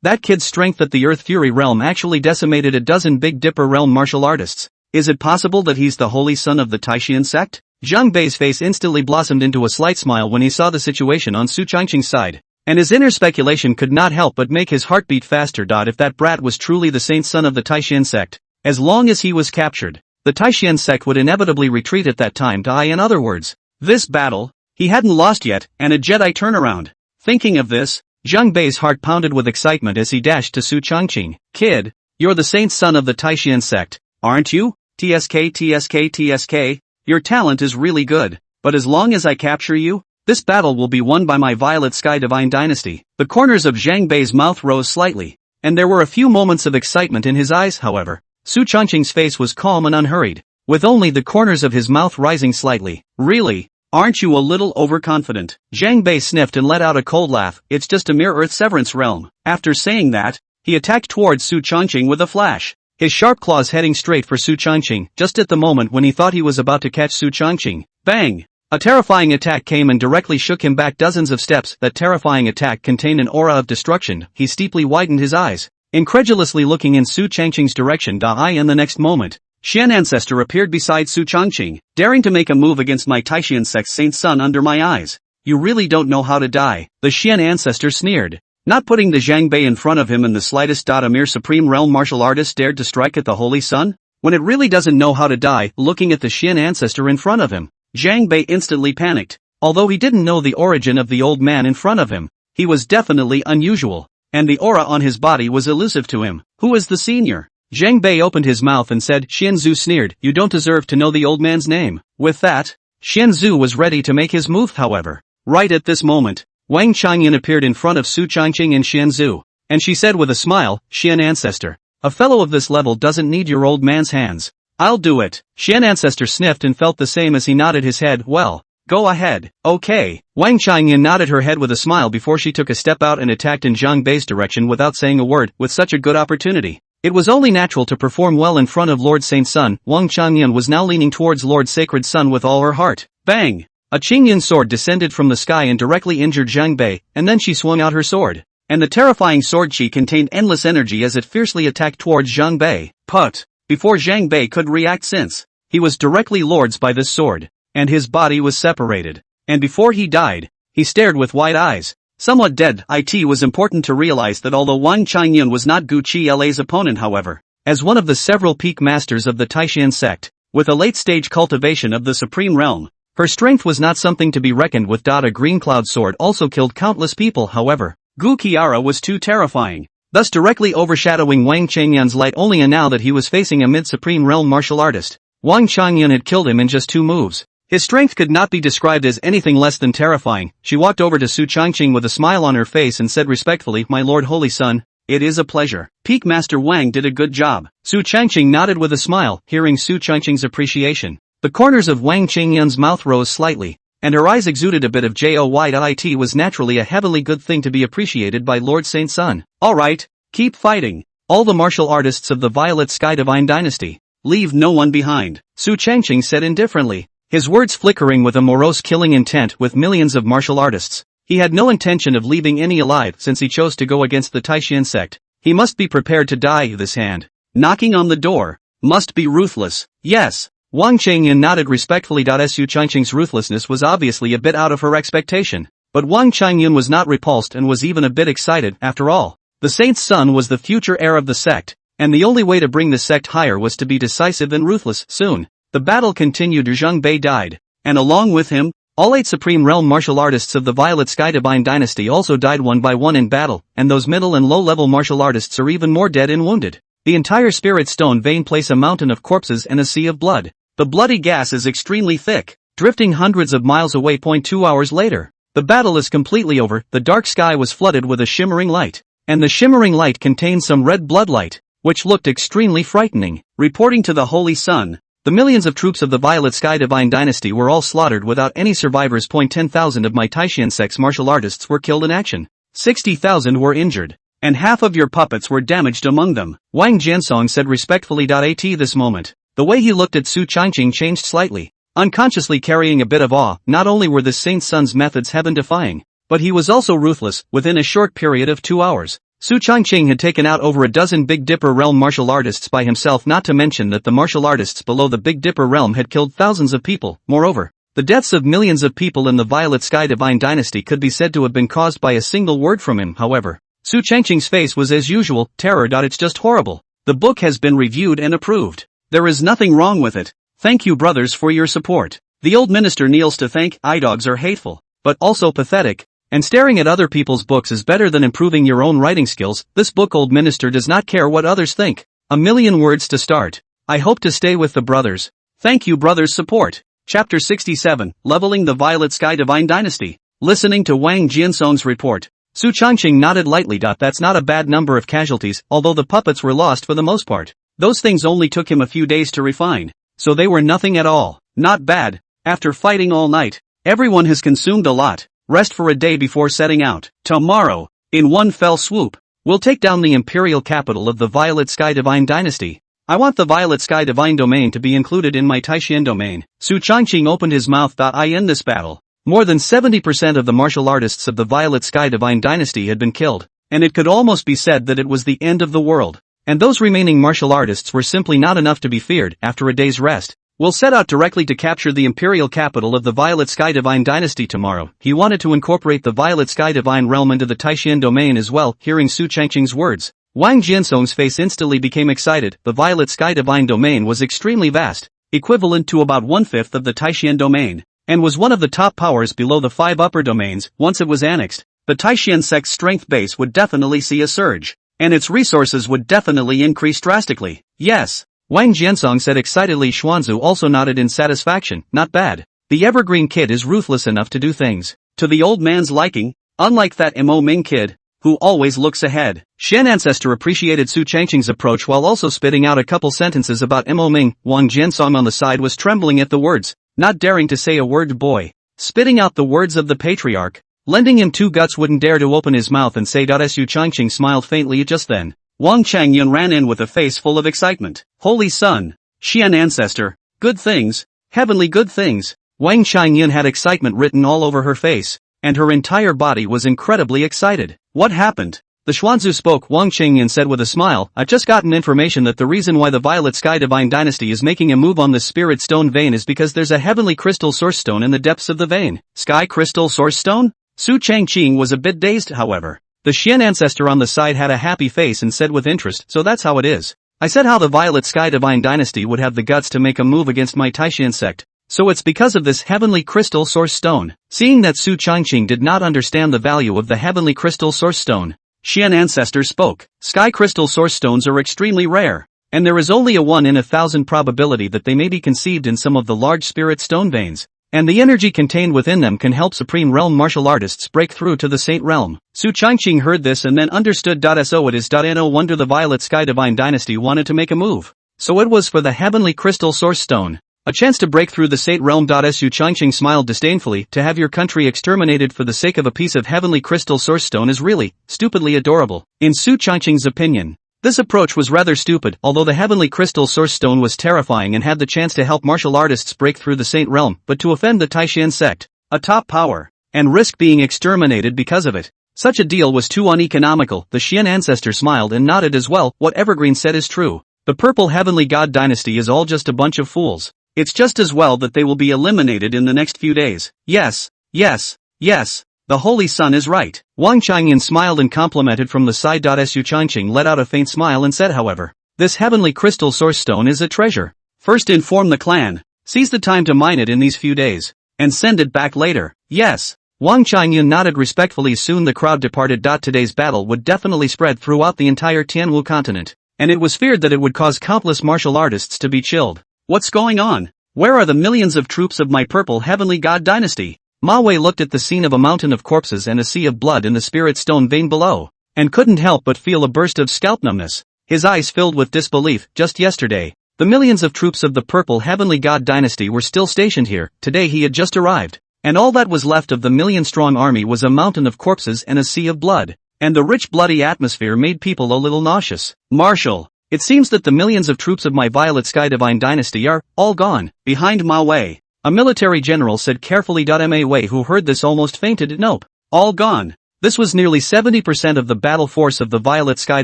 That kid's strength at the Earth Fury realm actually decimated a dozen Big Dipper realm martial artists. Is it possible that he's the holy son of the Taishan sect? Zhang Bei's face instantly blossomed into a slight smile when he saw the situation on Su Changqing's side, and his inner speculation could not help but make his heart beat faster. If that brat was truly the saint son of the Taishan sect, as long as he was captured, the Taishan sect would inevitably retreat at that time. In other words, this battle, he hadn't lost yet, and a Jedi turnaround. Thinking of this, Zhang Bei's heart pounded with excitement as he dashed to Su Changqing. Kid, you're the saint son of the Taishan sect, aren't you? TSK, your talent is really good, but as long as I capture you, this battle will be won by my Violet Sky Divine Dynasty. The corners of Zhang Bei's mouth rose slightly, and there were a few moments of excitement in his eyes. However, Su Changqing's face was calm and unhurried, with only the corners of his mouth rising slightly. Really? Aren't you a little overconfident? Zhang Bei sniffed and let out a cold laugh. It's just a mere Earth Severance realm. After saying that, he attacked towards Su Changqing with a flash, his sharp claws heading straight for Su Changqing. Just at the moment when he thought he was about to catch Su Changqing, bang! A terrifying attack came and directly shook him back dozens of steps. That terrifying attack contained an aura of destruction. He steeply widened his eyes, incredulously looking in Su Changqing's direction. In the next moment, Xian Ancestor appeared beside Su Changqing, daring to make a move against my Taishan sect saint son under my eyes. You really don't know how to die, the Xian Ancestor sneered, not putting the Zhang Bei in front of him in the slightest. A mere supreme realm martial artist dared to strike at the Holy Sun? When it really doesn't know how to die. Looking at the Xian Ancestor in front of him, Zhang Bei instantly panicked. Although he didn't know the origin of the old man in front of him, he was definitely unusual, and the aura on his body was elusive to him. Who is the senior? Zhang Bei opened his mouth and said. Xian Zhu sneered. You don't deserve to know the old man's name. With that, Xian Zhu was ready to make his move. However, right at this moment, Wang Changyan appeared in front of Su Changqing and Xian Zhu, and she said with a smile, Xian Ancestor, a fellow of this level doesn't need your old man's hands. I'll do it. Xian Ancestor sniffed and felt the same as he nodded his head. Well, go ahead. Okay. Wang Changyan nodded her head with a smile before she took a step out and attacked in Zhang Bei's direction without saying a word. With such a good opportunity, it was only natural to perform well in front of Lord Saint Sun. Wang Changyan was now leaning towards Lord Sacred Sun with all her heart. Bang! A Qingyan sword descended from the sky and directly injured Zhang Bei, and then she swung out her sword, and the terrifying sword chi contained endless energy as it fiercely attacked towards Zhang Bei. But before Zhang Bei could react, since he was directly lords by this sword, and his body was separated, and before he died, he stared with wide eyes, somewhat dead. It was important to realize that although Wang Changyan was not Gu Qila's opponent, however, as one of the several peak masters of the Taishan sect, with a late-stage cultivation of the Supreme Realm, her strength was not something to be reckoned with. A green cloud sword also killed countless people. However, Gu Qiara was too terrifying, thus directly overshadowing Wang Changyan's light. Only now that he was facing a mid-supreme realm martial artist, Wang Changyan had killed him in just 2 moves. His strength could not be described as anything less than terrifying. She walked over to Su Changqing with a smile on her face and said respectfully, My Lord Holy Son, it is a pleasure. Peak Master Wang did a good job. Su Changqing nodded with a smile, hearing Su Changqing's appreciation. The corners of Wang Changyan's mouth rose slightly, and her eyes exuded a bit of joy. It was naturally a heavily good thing to be appreciated by Lord Saint Sun. Alright, keep fighting. All the martial artists of the Violet Sky Divine Dynasty, leave no one behind, Su Changqing said indifferently, his words flickering with a morose killing intent with millions of martial artists. He had no intention of leaving any alive since he chose to go against the Taishan sect. He must be prepared to die. This hand knocking on the door must be ruthless. Yes. Wang Changyan nodded respectfully. Su Changqing's ruthlessness was obviously a bit out of her expectation, but Wang Changyan was not repulsed and was even a bit excited. After all, the saint's son was the future heir of the sect, and the only way to bring the sect higher was to be decisive and ruthless. Soon, the battle continued. Zhang Bei died, and along with him, all 8 Supreme Realm martial artists of the Violet Sky Divine Dynasty also died one by one in battle, and those middle and low-level martial artists are even more dead and wounded. The entire Spirit Stone vein places a mountain of corpses and a sea of blood. The bloody gas is extremely thick, drifting hundreds of miles away. 2 hours later, the battle is completely over. The dark sky was flooded with a shimmering light, and the shimmering light contained some red blood light, which looked extremely frightening. Reporting to the Holy Sun, the millions of troops of the Violet Sky Divine Dynasty were all slaughtered without any survivors. 10,000 of my Taishan sect's martial artists were killed in action. 60,000 were injured, and half of your puppets were damaged among them, Wang Jiansong said respectfully. At this moment, the way he looked at Su Changqing changed slightly, unconsciously carrying a bit of awe. Not only were this saint's son's methods heaven-defying, but he was also ruthless. Within a short period of 2 hours, Su Changqing had taken out over a dozen Big Dipper realm martial artists by himself, not to mention that the martial artists below the Big Dipper realm had killed thousands of people. Moreover, the deaths of millions of people in the Violet Sky Divine Dynasty could be said to have been caused by a single word from him. However, Su Changqing's face was as usual, terror. It's just horrible. The book has been reviewed and approved. There is nothing wrong with it. Thank you brothers for your support. The old minister kneels to thank. Dogs are hateful, but also pathetic. And staring at other people's books is better than improving your own writing skills. This book old minister does not care what others think. A million words to start. I hope to stay with the brothers. Thank you brothers' support. Chapter 67, Leveling the Violet Sky Divine Dynasty. Listening to Wang Jiansong's report, Su Changqing nodded lightly. That's not a bad number of casualties, although the puppets were lost for the most part. Those things only took him a few days to refine, so they were nothing at all. Not bad. After fighting all night, everyone has consumed a lot. Rest for a day before setting out. Tomorrow, in one fell swoop, we'll take down the imperial capital of the Violet Sky Divine Dynasty. I want the Violet Sky Divine domain to be included in my Taishan domain. Su Changqing opened his mouth. I end this battle. More than 70% of the martial artists of the Violet Sky Divine Dynasty had been killed, and it could almost be said that it was the end of the world. And those remaining martial artists were simply not enough to be feared. After a day's rest, we'll set out directly to capture the imperial capital of the Violet Sky Divine Dynasty tomorrow. He wanted to incorporate the Violet Sky Divine realm into the Taishan domain as well. Hearing Su Changqing's words, Wang Jiansong's face instantly became excited. The Violet Sky Divine domain was extremely vast, equivalent to about 1/5 of the Taishan domain, and was one of the top powers below the 5 upper domains. Once it was annexed, the Taishan sect's strength base would definitely see a surge, and its resources would definitely increase drastically. Yes, Wang Jiansong said excitedly. Xuanzu also nodded in satisfaction. Not bad. The evergreen kid is ruthless enough to do things to the old man's liking, unlike that Mo Ming kid, who always looks ahead. Shen Ancestor appreciated Su Changqing's approach while also spitting out a couple sentences about Mo Ming. Wang Jiansong on the side was trembling at the words, not daring to say a word. Boy, spitting out the words of the patriarch, lending him 2 guts, wouldn't dare to open his mouth and say. Su Changqing smiled faintly. Just then, Wang Changyun ran in with a face full of excitement. Holy Sun, Xian Ancestor, good things, heavenly good things. Wang Changyun had excitement written all over her face, and her entire body was incredibly excited. What happened? The Xuanzu spoke. Wang Changyun said with a smile, I've just gotten information that the reason why the Violet Sky Divine Dynasty is making a move on the Spirit Stone vein is because there's a heavenly crystal source stone in the depths of the vein. Sky Crystal Source Stone? Su Changqing was a bit dazed. However, the Xian Ancestor on the side had a happy face and said with interest, so that's how it is. I said how the Violet Sky Divine Dynasty would have the guts to make a move against my Taishan sect, so it's because of this heavenly crystal source stone. Seeing that Su Changqing did not understand the value of the heavenly crystal source stone, Xian Ancestor spoke. Sky crystal source stones are extremely rare, and there is only a 1 in 1,000 probability that they may be conceived in some of the large spirit stone veins, and the energy contained within them can help Supreme Realm martial artists break through to the Saint Realm. Su Changqing heard this and then understood. So it is. No wonder the Violet Sky Divine Dynasty wanted to make a move. So it was for the heavenly crystal source stone. A chance to break through the Saint Realm. Su Changqing smiled disdainfully. To have your country exterminated for the sake of a piece of heavenly crystal source stone is really, stupidly adorable. In Su Changqing's opinion, This approach was rather stupid, although the heavenly crystal source stone was terrifying and had the chance to help martial artists break through the Saint Realm, but to offend the Taishan sect, a top power, and risk being exterminated because of it. Such a deal was too uneconomical. The Xian ancestor smiled and nodded as well. What Evergreen said is true. The Purple Heavenly God dynasty is all just a bunch of fools. It's just as well that they will be eliminated in the next few days. Yes, yes, yes. The Holy Sun is right. Wang Changyan smiled and complimented from the side. Su Changqing let out a faint smile and said, however, this heavenly crystal source stone is a treasure. First inform the clan. Seize the time to mine it in these few days. And send it back later. Yes. Wang Changyan nodded respectfully. Soon the crowd departed. Today's battle would definitely spread throughout the entire Tianwu continent. And it was feared that it would cause countless martial artists to be chilled. What's going on? Where are the millions of troops of my Purple Heavenly God dynasty? Ma Wei looked at the scene of a mountain of corpses and a sea of blood in the spirit stone vein below, and couldn't help but feel a burst of scalp numbness. His eyes filled with disbelief. Just yesterday, the millions of troops of the Purple Heavenly God dynasty were still stationed here. Today he had just arrived, and all that was left of the million-strong army was a mountain of corpses and a sea of blood, and the rich bloody atmosphere made people a little nauseous. Marshal, it seems that the millions of troops of my Violet Sky Divine dynasty are all gone. Behind Ma Wei, a military general said carefully. Ma Wei, who heard this, almost fainted. Nope. All gone. This was nearly 70% of the battle force of the Violet Sky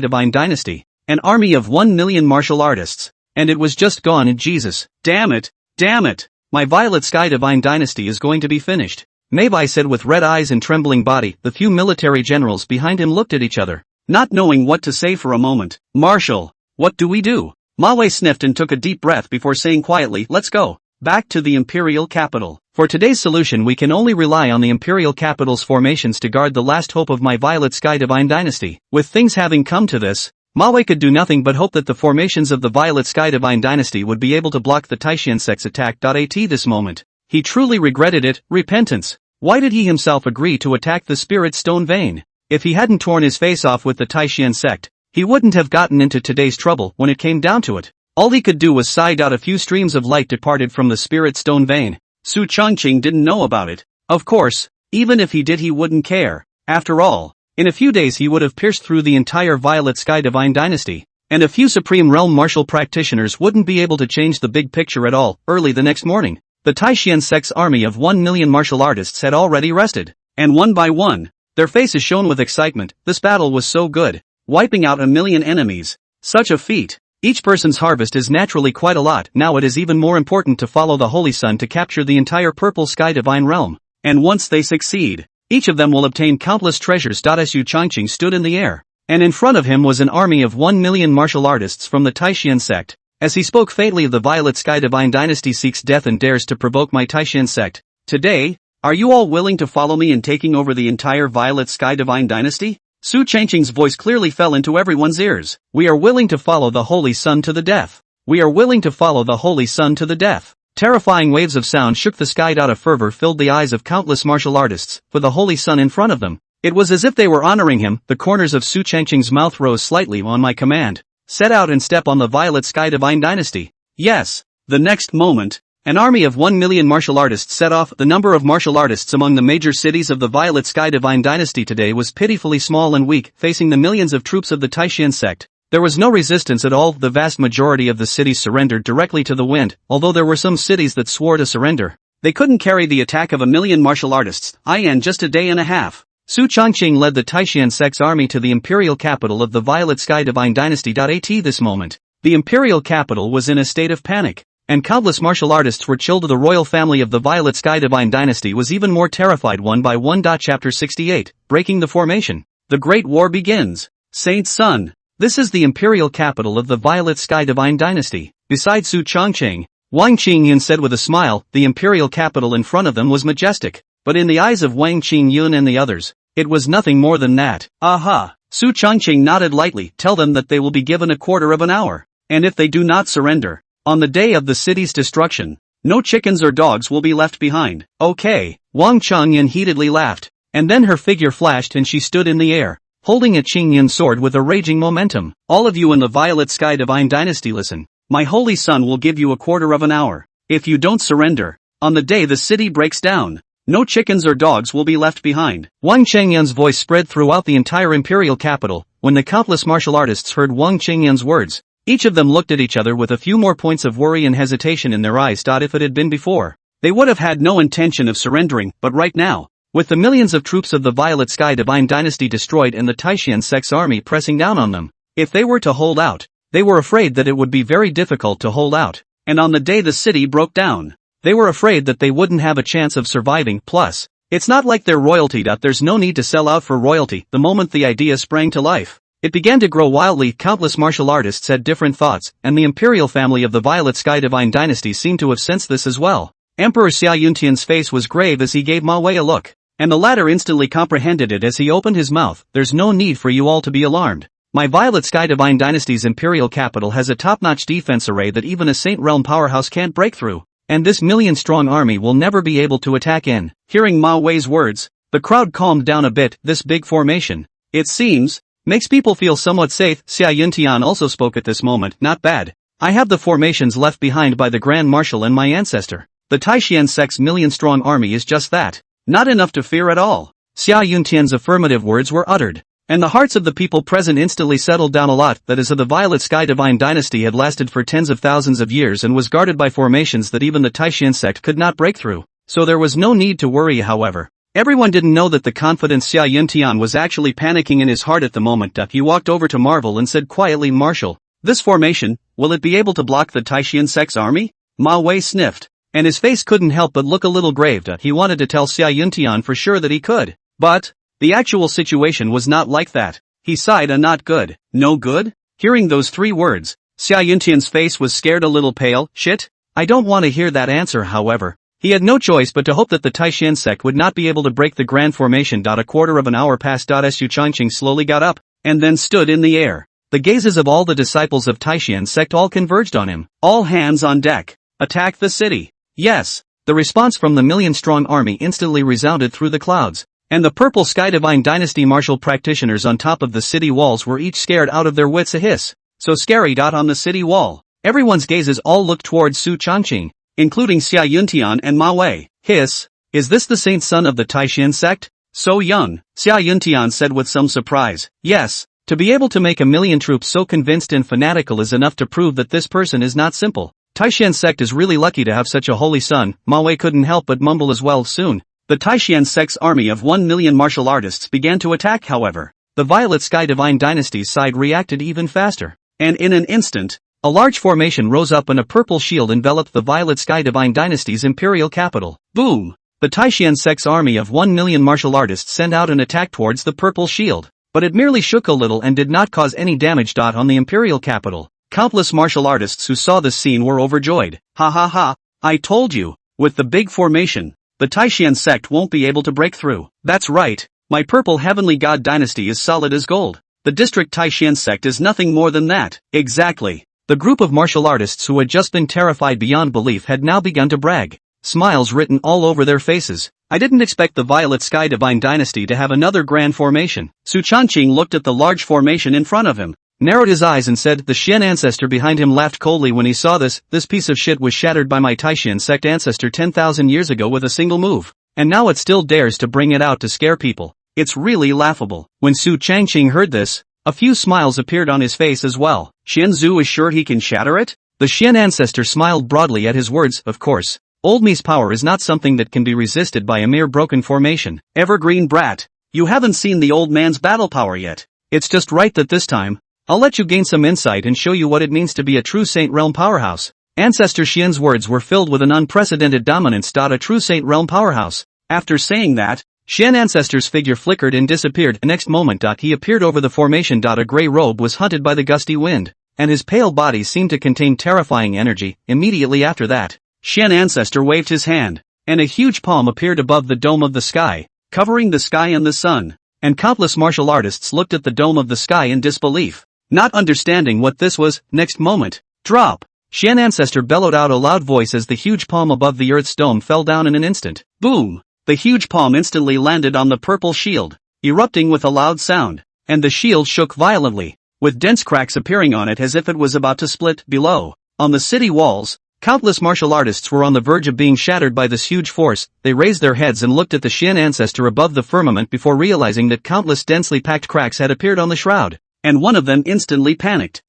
Divine dynasty, an army of 1 million martial artists, and it was just gone. And Jesus, damn it, my Violet Sky Divine dynasty is going to be finished. Ma Wei said with red eyes and trembling body. The few military generals behind him looked at each other, not knowing what to say for a moment. Marshal, what do we do? Ma Wei sniffed and took a deep breath before saying quietly, let's go back to the imperial capital. For today's solution we can only rely on the imperial capital's formations to guard the last hope of my Violet Sky Divine dynasty. With things having come to this, Ma Wei could do nothing but hope that the formations of the Violet Sky Divine dynasty would be able to block the Taishan sect's attack. At this moment, he truly regretted it. Repentance. Why did he himself agree to attack the Spirit Stone Vein? If he hadn't torn his face off with the Taishan sect, he wouldn't have gotten into today's trouble. When it came down to it, all he could do was sigh. A few streams of light departed from the Spirit Stone Vein. Su Changqing didn't know about it. Of course, even if he did he wouldn't care. After all, in a few days he would have pierced through the entire Violet Sky Divine dynasty, and a few Supreme Realm martial practitioners wouldn't be able to change the big picture at all. Early the next morning, the Taishan sect's army of 1 million martial artists had already rested, and one by one, their faces shone with excitement. This battle was so good, wiping out 1 million enemies. Such a feat. Each person's harvest is naturally quite a lot. Now it is even more important to follow the Holy Sun to capture the entire Purple Sky Divine Realm. And once they succeed, each of them will obtain countless treasures. Su Changqing stood in the air, and in front of him was an army of 1 million martial artists from the Taishan sect. As he spoke fatally of the Violet Sky Divine dynasty seeks death and dares to provoke my Taishan sect. Today, are you all willing to follow me in taking over the entire Violet Sky Divine dynasty? Su Changqing's voice clearly fell into everyone's ears. We are willing to follow the Holy Sun to the death. We are willing to follow the Holy Sun to the death. Terrifying waves of sound shook the sky. A fervor filled the eyes of countless martial artists, with the Holy Sun in front of them. It was as if they were honoring him. The corners of Su Changqing's mouth rose slightly. On my command, set out and step on the Violet Sky Divine dynasty. Yes. The next moment, an army of 1 million martial artists set off. The number of martial artists among the major cities of the Violet Sky Divine dynasty today was pitifully small and weak. Facing the millions of troops of the Taishan sect, there was no resistance at all. The vast majority of the cities surrendered directly to the wind. Although there were some cities that swore to surrender, they couldn't carry the attack of 1 million martial artists. In just a day and a half, Su Changqing led the Taishan sect's army to the imperial capital of the Violet Sky Divine dynasty. At this moment, the imperial capital was in a state of panic, and countless martial artists were chilled. The royal family of the Violet Sky Divine dynasty was even more terrified. One by one. Chapter 68, Breaking the Formation. The Great War begins. Saint Sun. This is the imperial capital of the Violet Sky Divine dynasty. Beside Su Changqing, Wang Qingyun said with a smile. The imperial capital in front of them was majestic, but in the eyes of Wang Qingyun and the others, it was nothing more than that. Aha! Su Changqing nodded lightly. Tell them that they will be given a quarter of an hour, and if they do not surrender, on the day of the city's destruction, no chickens or dogs will be left behind. Okay. Wang Qingyun heatedly laughed, and then her figure flashed and she stood in the air, holding a Qingyun sword with a raging momentum. All of you in the Violet Sky Divine dynasty, listen. My Holy Sun will give you a quarter of an hour. If you don't surrender, on the day the city breaks down, no chickens or dogs will be left behind. Wang Qingyun's voice spread throughout the entire imperial capital. when the countless martial artists heard Wang Qingyan's words. Each of them looked at each other with a few more points of worry and hesitation in their eyes. If it had been before, they would have had no intention of surrendering, but right now, with the millions of troops of the Violet Sky Divine Dynasty destroyed and the Taishan sect's army pressing down on them, if they were to hold out, they were afraid that it would be very difficult to hold out. And on the day the city broke down, they were afraid that they wouldn't have a chance of surviving. Plus, it's not like they're royalty. There's no need to sell out for royalty. The moment the idea sprang to life, it began to grow wildly. Countless martial artists had different thoughts, and the imperial family of the Violet Sky Divine Dynasty seemed to have sensed this as well. Emperor Xia Yuntian's face was grave as he gave Ma Wei a look, and the latter instantly comprehended it as he opened his mouth. There's no need for you all to be alarmed. My Violet Sky Divine Dynasty's imperial capital has a top-notch defense array that even a Saint Realm powerhouse can't break through, and this million-strong army will never be able to attack in. Hearing Ma Wei's words, the crowd calmed down a bit. This big formation, it seems, makes people feel somewhat safe. Xia Yuntian also spoke at this moment. Not bad. I have the formations left behind by the Grand Marshal and my ancestor. The Taishan sect's million-strong army is just that. Not enough to fear at all. Xia Yuntian's affirmative words were uttered, and the hearts of the people present instantly settled down a lot. That is, the Violet Sky Divine Dynasty had lasted for tens of thousands of years and was guarded by formations that even the Taishan sect could not break through, so there was no need to worry. However, everyone didn't know that the confident Xia Yuntian was actually panicking in his heart at the moment. He walked over to Marvel and said quietly, Marshal, this formation, will it be able to block the Taishan sect's army? Ma Wei sniffed, and his face couldn't help but look a little grave. He wanted to tell Xia Yuntian for sure that he could, but the actual situation was not like that. He sighed. Not good. No good? Hearing those three words, Xia Yuntian's face was scared, a little pale. Shit? I don't want to hear that answer. However, he had no choice but to hope that the Taishan sect would not be able to break the grand formation. A quarter of an hour passed. Su Changqing slowly got up, and then stood in the air. The gazes of all the disciples of Taishan sect all converged on him. All hands on deck. Attack the city. Yes. The response from the million-strong army instantly resounded through the clouds, and the Purple Sky Divine Dynasty martial practitioners on top of the city walls were each scared out of their wits. A hiss. So scary. On the city wall, everyone's gazes all looked towards Su Changqing, including Xia Yuntian and Ma Wei. Hiss. Is this the saint son of the Taishan sect? So young, Xia Yuntian said with some surprise. Yes. To be able to make a million troops so convinced and fanatical is enough to prove that this person is not simple. Taishan sect is really lucky to have such a holy son. Ma Wei couldn't help but mumble as well. Soon, the Taishan sect's army of 1 million martial artists began to attack. However, the Violet Sky Divine Dynasty's side reacted even faster, and in an instant, a large formation rose up and a purple shield enveloped the Violet Sky Divine Dynasty's imperial capital. Boom! The Taishan sect's army of 1 million martial artists sent out an attack towards the purple shield, but it merely shook a little and did not cause any damage. On the imperial capital, countless martial artists who saw this scene were overjoyed. Ha ha ha, I told you, with the big formation, the Taishan sect won't be able to break through. That's right, my purple heavenly god dynasty is solid as gold. The district Taishan sect is nothing more than that. Exactly. The group of martial artists who had just been terrified beyond belief had now begun to brag, smiles written all over their faces. I didn't expect the Violet Sky Divine Dynasty to have another grand formation. Su Changqing looked at the large formation in front of him, narrowed his eyes and said. The Xian ancestor behind him laughed coldly when he saw this. This piece of shit was shattered by my Taishan sect ancestor 10,000 years ago with a single move, and now it still dares to bring it out to scare people. It's really laughable. When Su Changqing heard this, a few smiles appeared on his face as well. Xian Zhu is sure he can shatter it? The Xian ancestor smiled broadly at his words. Of course, Old Mi's power is not something that can be resisted by a mere broken formation. Evergreen brat, you haven't seen the old man's battle power yet. It's just right that this time, I'll let you gain some insight and show you what it means to be a true Saint Realm powerhouse. Ancestor Xian's words were filled with an unprecedented dominance. A true Saint Realm powerhouse. After saying that, Xian ancestor's figure flickered and disappeared. The next moment, he appeared over the formation. A gray robe was hunted by the gusty wind, and his pale body seemed to contain terrifying energy. Immediately after that, Xian ancestor waved his hand, and a huge palm appeared above the dome of the sky, covering the sky and the sun, and countless martial artists looked at the dome of the sky in disbelief, not understanding what this was. Next moment, drop! Xian ancestor bellowed out a loud voice as the huge palm above the earth's dome fell down in an instant. Boom! The huge palm instantly landed on the purple shield, erupting with a loud sound, and the shield shook violently, with dense cracks appearing on it as if it was about to split. Below, on the city walls, countless martial artists were on the verge of being shattered by this huge force. They raised their heads and looked at the Xian ancestor above the firmament before realizing that countless densely packed cracks had appeared on the shroud. and one of them instantly panicked.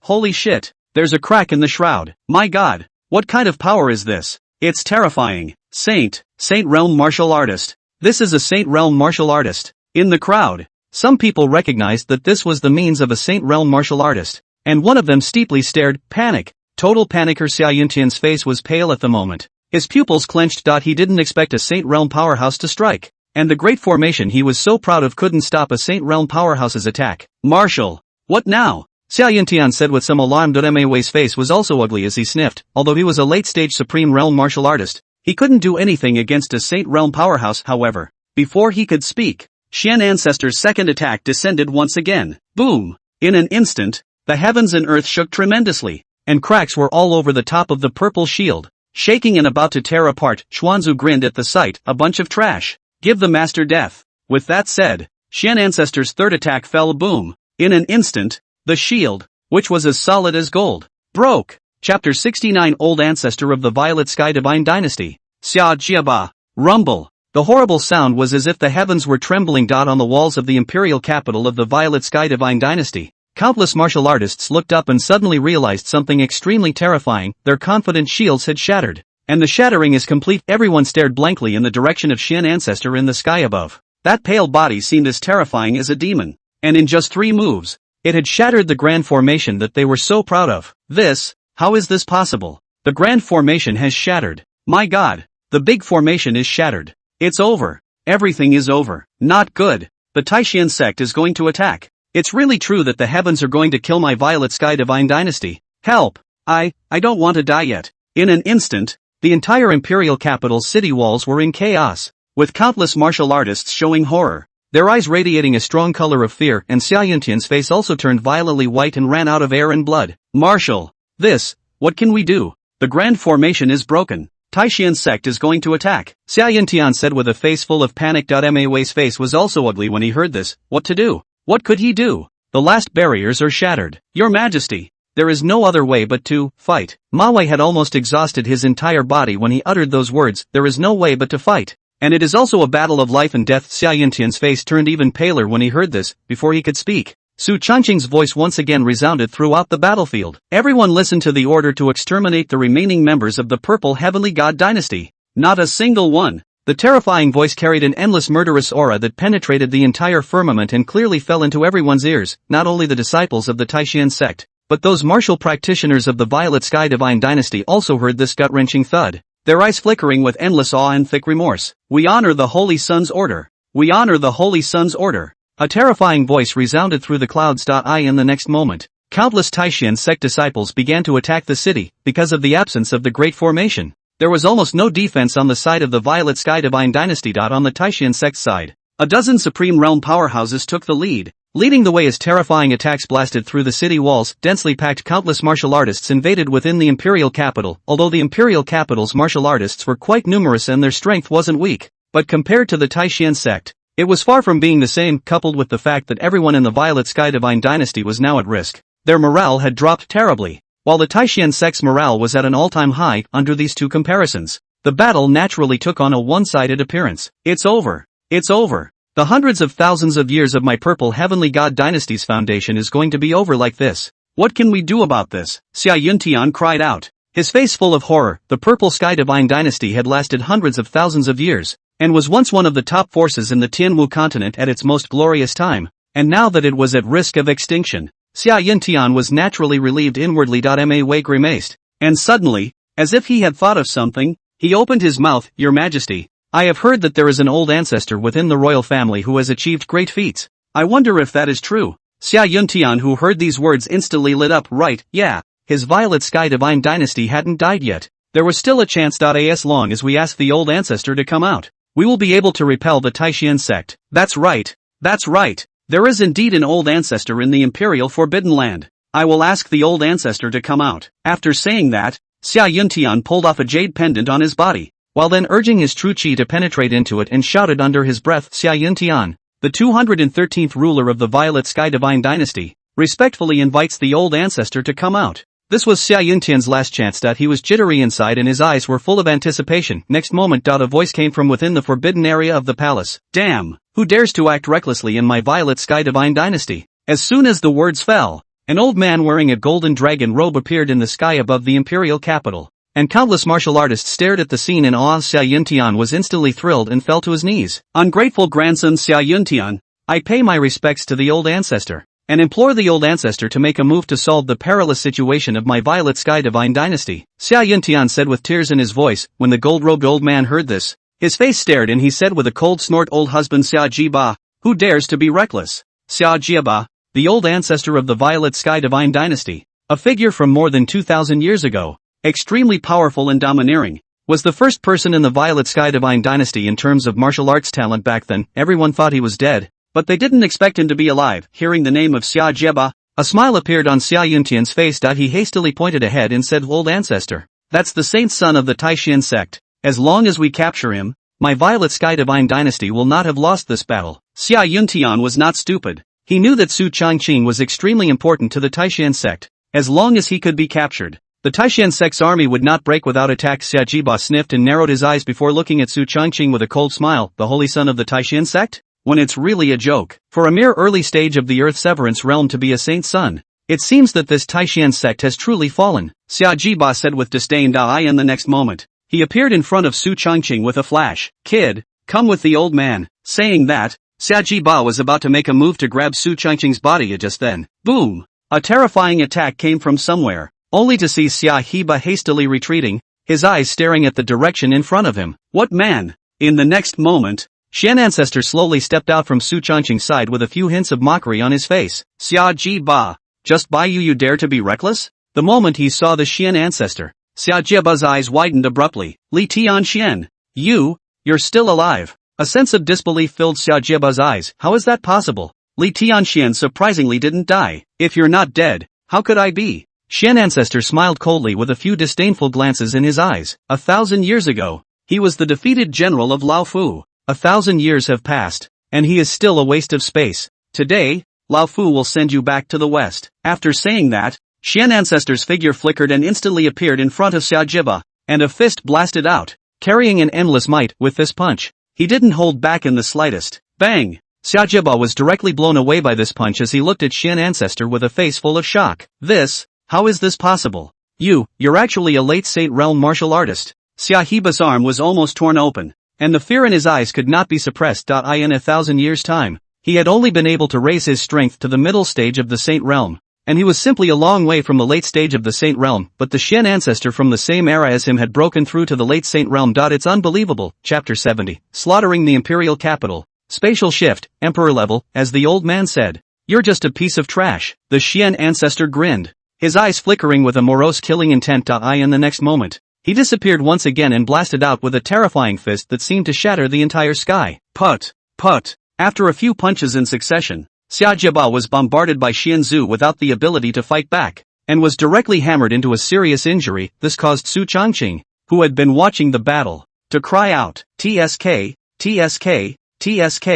Holy shit, there's a crack in the shroud. My god, what kind of power is this? It's terrifying. Saint Realm Martial Artist. This is a Saint Realm Martial Artist. In the crowd, some people recognized that this was the means of a Saint Realm Martial Artist, and one of them steeply stared. Panic. Total panicker. Xia Yuntian's face was pale at the moment. His pupils clenched. He didn't expect a Saint Realm powerhouse to strike, and the great formation he was so proud of couldn't stop a Saint Realm powerhouse's attack. Martial. What now? Xia Yuntian said with some alarm. Wei's face was also ugly as he sniffed. Although he was a late-stage Supreme Realm Martial Artist, he couldn't do anything against a Saint Realm powerhouse. However, before he could speak, Xian Ancestor's second attack descended once again. Boom! In an instant, the heavens and earth shook tremendously, and cracks were all over the top of the purple shield. Shaking and about to tear apart, Xuanzu grinned at the sight. A bunch of trash. Give the master death. With that said, Xian Ancestor's third attack fell. Boom! In an instant, the shield, which was as solid as gold, broke. Chapter 69. Old Ancestor of the Violet Sky Divine Dynasty. Xia Jiaba. Rumble. The horrible sound was as if the heavens were trembling. On the walls of the imperial capital of the Violet Sky Divine Dynasty, countless martial artists looked up and suddenly realized something extremely terrifying. Their confident shields had shattered, and the shattering is complete. Everyone stared blankly in the direction of Xian Ancestor in the sky above. That pale body seemed as terrifying as a demon, and in just 3 moves, it had shattered the grand formation that they were so proud of. How is this possible? The grand formation has shattered. My god, the big formation is shattered. It's over. Everything is over. Not good. The Taishan sect is going to attack. It's really true that the heavens are going to kill my Violet Sky Divine Dynasty. Help! I don't want to die yet. In an instant, the entire imperial capital's city walls were in chaos, with countless martial artists showing horror, their eyes radiating a strong color of fear, and Xia Yuntian's face also turned violently white and ran out of air and blood. Marshal! What can we do? The grand formation is broken. Taishan sect is going to attack. Xia Yuntian said with a face full of panic. Wei's face was also ugly when he heard this. What to do? What could he do? The last barriers are shattered. Your Majesty, there is no other way but to fight. Wei had almost exhausted his entire body when he uttered those words. There is no way but to fight. And it is also a battle of life and death. Xia Yuntian's face turned even paler when he heard this. Before he could speak, Su Changqing's voice once again resounded throughout the battlefield. Everyone listened to the order to exterminate the remaining members of the Purple Heavenly God Dynasty. Not a single one. The terrifying voice carried an endless murderous aura that penetrated the entire firmament and clearly fell into everyone's ears, not only the disciples of the Taishan sect, but those martial practitioners of the Violet Sky Divine Dynasty also heard this gut-wrenching thud, their eyes flickering with endless awe and thick remorse. We honor the Holy Sun's order. We honor the Holy Sun's order. A terrifying voice resounded through the clouds. In the next moment, countless Taishan sect disciples began to attack the city, because of the absence of the Great Formation. There was almost no defense on the side of the Violet Sky Divine Dynasty. On the Taishan sect side, a dozen Supreme Realm powerhouses took the lead, leading the way as terrifying attacks blasted through the city walls. Densely packed countless martial artists invaded within the imperial capital. Although the imperial capital's martial artists were quite numerous and their strength wasn't weak, but compared to the Taishan sect, it was far from being the same. Coupled with the fact that everyone in the Violet Sky Divine Dynasty was now at risk, their morale had dropped terribly, while the Taishan sect's morale was at an all-time high. Under these two comparisons, the battle naturally took on a one-sided appearance. It's over. It's over. The hundreds of thousands of years of my Purple Heavenly God Dynasty's foundation is going to be over like this. What can we do about this? Xia Yuntian cried out, his face full of horror. The Purple Sky Divine Dynasty had lasted hundreds of thousands of years, and was once one of the top forces in the Tianwu continent at its most glorious time, and now that it was at risk of extinction, Xia Yuntian was naturally relieved inwardly. Wei grimaced, and suddenly, as if he had thought of something, he opened his mouth. Your Majesty, I have heard that there is an old ancestor within the royal family who has achieved great feats. I wonder if that is true. Xia Yuntian, who heard these words, instantly lit up. Right, yeah, his Violet Sky Divine Dynasty hadn't died yet. There was still a chance. As long as we ask the old ancestor to come out, we will be able to repel the Taishan sect. That's right. That's right. There is indeed an old ancestor in the Imperial Forbidden Land. I will ask the old ancestor to come out. After saying that, Xia Yuntian pulled off a jade pendant on his body, while then urging his true chi to penetrate into it, and shouted under his breath, Xia Yuntian, the 213th ruler of the Violet Sky Divine Dynasty, respectfully invites the old ancestor to come out. This was Xia Yuntian's last chance. He was jittery inside and his eyes were full of anticipation. Next moment, a voice came from within the forbidden area of the palace. Damn! Who dares to act recklessly in my Violet Sky Divine Dynasty? As soon as the words fell, an old man wearing a golden dragon robe appeared in the sky above the imperial capital, and countless martial artists stared at the scene in awe. Xia Yuntian was instantly thrilled and fell to his knees. Ungrateful grandson Xia Yuntian, I pay my respects to the old ancestor, and implore the old ancestor to make a move to solve the perilous situation of my Violet Sky Divine Dynasty. Xia Yuntian said with tears in his voice. When the gold-robed old man heard this, his face stared and he said with a cold snort, old husband Xia Jiba, who dares to be reckless? Xia Jiba, the old ancestor of the Violet Sky Divine Dynasty, a figure from more than 2,000 years ago, extremely powerful and domineering, was the first person in the Violet Sky Divine Dynasty in terms of martial arts talent back then. Everyone thought he was dead, but they didn't expect him to be alive. Hearing the name of Xia Jiba, a smile appeared on Xia Yuntian's face. He hastily pointed ahead and said, old ancestor, that's the saint son of the Taishan sect. As long as we capture him, my Violet Sky Divine Dynasty will not have lost this battle. Xia Yuntian was not stupid. He knew that Su Changqing was extremely important to the Taishan sect. As long as he could be captured, the Taishan sect's army would not break without attack. Xia Jiba sniffed and narrowed his eyes before looking at Su Changqing with a cold smile. The holy son of the Taishan sect? When it's really a joke. For a mere early stage of the Earth Severance realm to be a saint's son, it seems that this Taishan sect has truly fallen. Xia Jiba said with disdain. In the next moment, he appeared in front of Su Changqing with a flash. Kid, come with the old man. Saying that, Xia Jiba was about to make a move to grab Su Changqing's body. Just then, boom! A terrifying attack came from somewhere, only to see Xia Jiba hastily retreating, his eyes staring at the direction in front of him. What man? In the next moment, Xian Ancestor slowly stepped out from Su Changqing's side with a few hints of mockery on his face. Xia Jiba, just by you dare to be reckless? The moment he saw the Xian Ancestor, Xia Jiba's eyes widened abruptly. Li Tianxian, you're still alive. A sense of disbelief filled Xia Jiba's eyes. How is that possible? Li Tianxian surprisingly didn't die. If you're not dead, how could I be? Xian Ancestor smiled coldly with a few disdainful glances in his eyes. 1,000 years ago, he was the defeated general of Lao Fu. 1,000 years have passed, and he is still a waste of space. Today, Lao Fu will send you back to the west. After saying that, Xian Ancestor's figure flickered and instantly appeared in front of Xia Jiba, and a fist blasted out, carrying an endless might. With this punch, he didn't hold back in the slightest. Bang! Xia Jiba was directly blown away by this punch as he looked at Xian Ancestor with a face full of shock. How is this possible? You're actually a late Saint Realm martial artist. Xia Jiba's arm was almost torn open, and the fear in his eyes could not be suppressed. In 1,000 years' time, he had only been able to raise his strength to the middle stage of the Saint Realm, and he was simply a long way from the late stage of the Saint Realm. But the Xian Ancestor from the same era as him had broken through to the late Saint Realm. It's unbelievable. Chapter 70. Slaughtering the Imperial Capital. Spatial shift, Emperor level. As the old man said, you're just a piece of trash. The Xian Ancestor grinned, his eyes flickering with a morose killing intent. In the next moment, he disappeared once again and blasted out with a terrifying fist that seemed to shatter the entire sky. Put. After a few punches in succession, Xia Jiba was bombarded by Xian Zhu without the ability to fight back, and was directly hammered into a serious injury. This caused Su Changqing, who had been watching the battle, to cry out, TSK, TSK, TSK.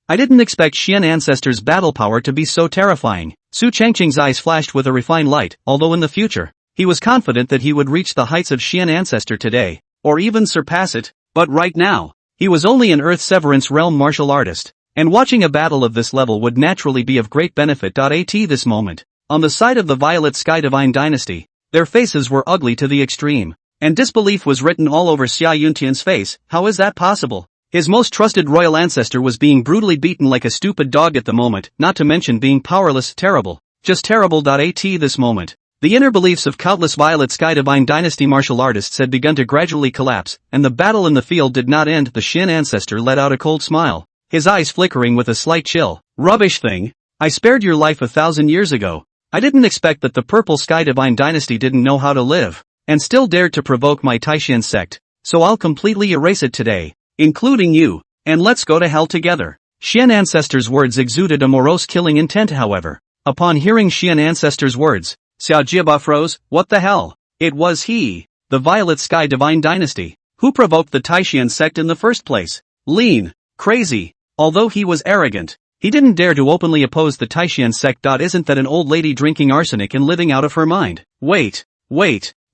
I didn't expect Xian Ancestor's battle power to be so terrifying. Su Changqing's eyes flashed with a refined light. Although in the future, he was confident that he would reach the heights of Xian Ancestor today, or even surpass it, but right now, he was only an Earth Severance realm martial artist, and watching a battle of this level would naturally be of great benefit. At this moment, on the side of the Violet Sky Divine Dynasty, their faces were ugly to the extreme, and disbelief was written all over Xia Yuntian's face. How is that possible? His most trusted royal ancestor was being brutally beaten like a stupid dog at the moment, not to mention being powerless. Terrible. Just terrible. At this moment, the inner beliefs of countless Violet Sky Divine Dynasty martial artists had begun to gradually collapse, and the battle in the field did not end. The Xian Ancestor let out a cold smile, his eyes flickering with a slight chill. Rubbish thing. I spared your life 1,000 years ago. I didn't expect that the Purple Sky Divine Dynasty didn't know how to live, and still dared to provoke my Taishan sect, so I'll completely erase it today, including you, and let's go to hell together. Xian Ancestor's words exuded a morose killing intent. However, upon hearing Xian Ancestor's words, Xia Jiba froze. What the hell? It was he, the Violet Sky Divine Dynasty, who provoked the Taishan sect in the first place. Lean, crazy. Although he was arrogant, he didn't dare to openly oppose the Taishan sect. Isn't that an old lady drinking arsenic and living out of her mind? Wait,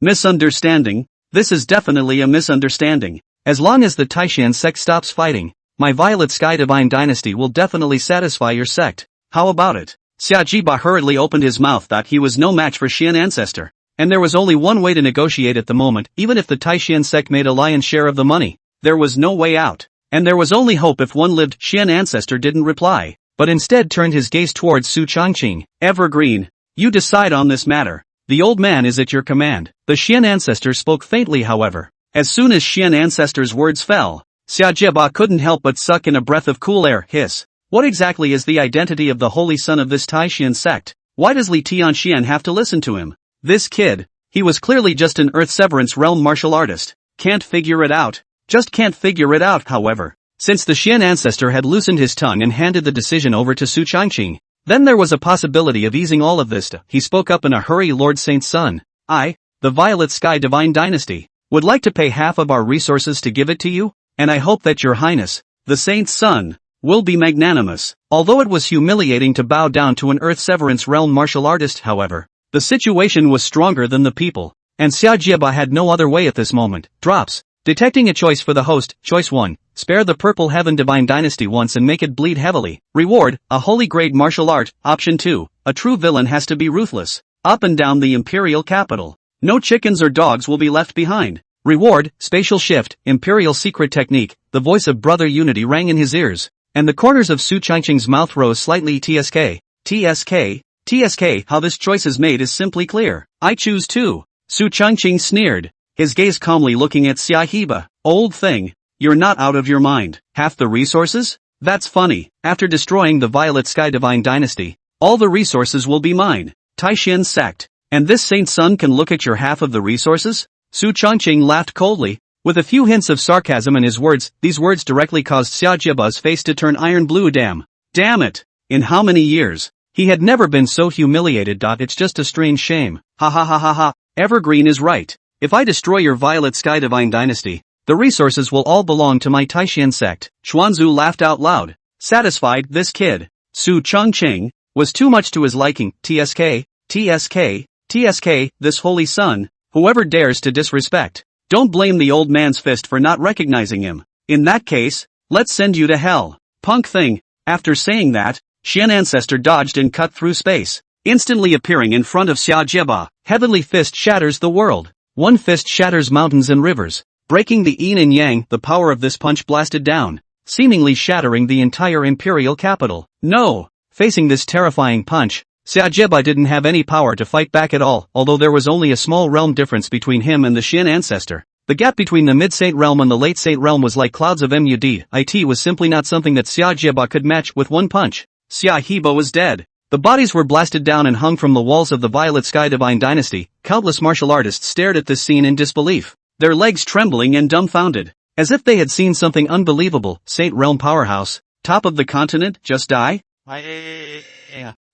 misunderstanding. This is definitely a misunderstanding. As long as the Taishan sect stops fighting, my Violet Sky Divine Dynasty will definitely satisfy your sect. How about it? Xia Jiba hurriedly opened his mouth that he was no match for Xian Ancestor. And there was only one way to negotiate at the moment, even if the Taishan sect made a lion's share of the money. There was no way out. And there was only hope if one lived. Xian Ancestor didn't reply, but instead turned his gaze towards Su Changqing. Evergreen, you decide on this matter. The old man is at your command. The Xian Ancestor spoke faintly however. As soon as Xian Ancestor's words fell, Xia Jiba couldn't help but suck in a breath of cool air. Hiss. What exactly is the identity of the holy son of this Taishan sect? Why does Li Tianxian have to listen to him? This kid, he was clearly just an Earth Severance realm martial artist. Can't figure it out. Just can't figure it out, however. Since the Xian Ancestor had loosened his tongue and handed the decision over to Su Changqing, then there was a possibility of easing all of this. He spoke up in a hurry. Lord Saint's son, I, the Violet Sky Divine Dynasty, would like to pay half of our resources to give it to you, and I hope that your highness, the Saint's son, will be magnanimous. Although it was humiliating to bow down to an Earth Severance realm martial artist, however, the situation was stronger than the people, and Xia Jiba had no other way at this moment. Drops. Detecting a choice for the host. Choice 1. Spare the Purple Heaven Divine Dynasty once and make it bleed heavily. Reward, a holy grade martial art. Option 2. A true villain has to be ruthless. Up and down the Imperial capital. No chickens or dogs will be left behind. Reward, spatial shift, Imperial secret technique. The voice of Brother Unity rang in his ears, and the corners of Su Changqing's mouth rose slightly. TSK, how this choice is made is simply clear. I choose 2. Su Changqing sneered, his gaze calmly looking at Xia Jiba. Old thing, you're not out of your mind. Half the resources? That's funny. After destroying the Violet Sky Divine Dynasty, all the resources will be mine. Taishan sect. And this Saint's son can look at your half of the resources? Su Changqing laughed coldly, with a few hints of sarcasm in his words. These words directly caused Xia Jiba's face to turn iron blue. Damn it. In how many years? He had never been so humiliated. It's just a strange shame. Ha ha ha ha ha. Evergreen is right. If I destroy your Violet Sky Divine Dynasty, the resources will all belong to my Taishan sect. Xuanzu laughed out loud, satisfied. This kid, Su Changqing, was too much to his liking. TSK, this holy son, whoever dares to disrespect. Don't blame the old man's fist for not recognizing him. In that case, let's send you to hell. Punk thing. After saying that, Xian Ancestor dodged and cut through space, instantly appearing in front of Xia Jiba. Heavenly fist shatters the world. One fist shatters mountains and rivers, breaking the yin and yang. The power of this punch blasted down, seemingly shattering the entire Imperial capital. No! Facing this terrifying punch, Xia Jiba didn't have any power to fight back at all. Although there was only a small realm difference between him and the Xian Ancestor, the gap between the mid-Saint realm and the late Saint realm was like clouds of mud. It was simply not something that Xia Jiba could match with one punch. Xia Jiba was dead. The bodies were blasted down and hung from the walls of the Violet Sky Divine Dynasty. Countless martial artists stared at this scene in disbelief, their legs trembling and dumbfounded, as if they had seen something unbelievable. Saint Realm powerhouse, top of the continent, just die?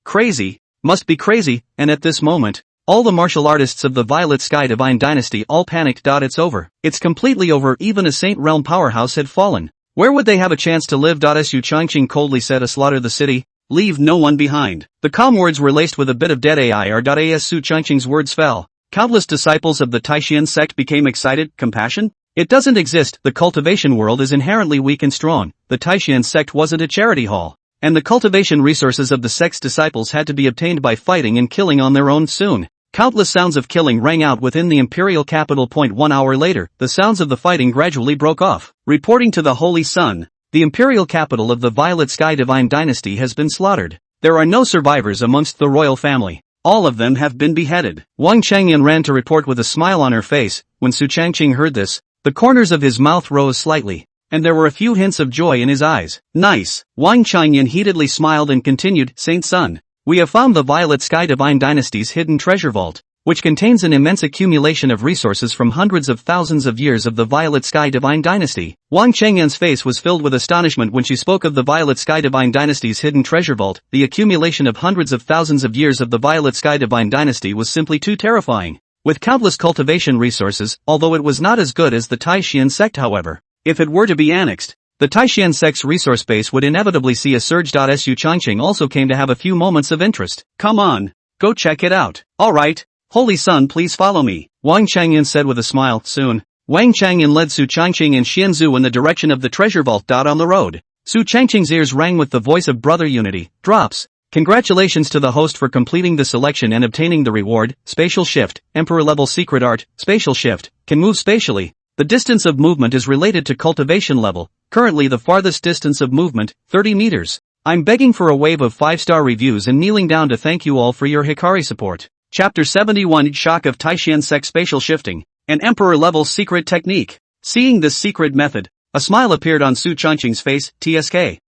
Crazy, must be crazy. And at this moment, all the martial artists of the Violet Sky Divine Dynasty all panicked. It's over. It's completely over. Even a Saint Realm powerhouse had fallen. Where would they have a chance to live? Su Changqing coldly said, slaughter the city. Leave no one behind. The calm words were laced with a bit of dead air. As Su Changqing's words fell, countless disciples of the Taishan sect became excited. Compassion? It doesn't exist. The cultivation world is inherently weak and strong. The Taishan sect wasn't a charity hall, and the cultivation resources of the sect's disciples had to be obtained by fighting and killing on their own. Soon, countless sounds of killing rang out within the Imperial capital. 1 hour later, the sounds of the fighting gradually broke off. Reporting to the Holy Sun, the Imperial capital of the Violet Sky Divine Dynasty has been slaughtered. There are no survivors amongst the royal family. All of them have been beheaded. Wang Changyan ran to report with a smile on her face. When Su Changqing heard this, the corners of his mouth rose slightly, and there were a few hints of joy in his eyes. Nice. Wang Changyan heatedly smiled and continued, Saint Sun, we have found the Violet Sky Divine Dynasty's hidden treasure vault, which contains an immense accumulation of resources from hundreds of thousands of years of the Violet Sky Divine Dynasty. Wang Changyan's face was filled with astonishment when she spoke of the Violet Sky Divine Dynasty's hidden treasure vault. The accumulation of hundreds of thousands of years of the Violet Sky Divine Dynasty was simply too terrifying. With countless cultivation resources, although it was not as good as the Taishan sect, however, if it were to be annexed, the Taishan sect's resource base would inevitably see a surge. Su Changqing also came to have a few moments of interest. Come on, go check it out. Alright. Holy Son, please follow me, Wang Changyan said with a smile. Soon, Wang Changyan led Su Changqing and Xianzhu in the direction of the treasure vault. On the road, Su Changqing's ears rang with the voice of Brother Unity. Drops. Congratulations to the host for completing the selection and obtaining the reward, Spatial Shift, Emperor level secret art, Spatial Shift, can move spatially. The distance of movement is related to cultivation level, currently the farthest distance of movement, 30 meters. I'm begging for a wave of 5-star reviews and kneeling down to thank you all for your Hikari support. Chapter 71 Shock of Taishan Sect Spatial Shifting, an Emperor level secret technique. Seeing this secret method, a smile appeared on Su Changqing's face, TSK,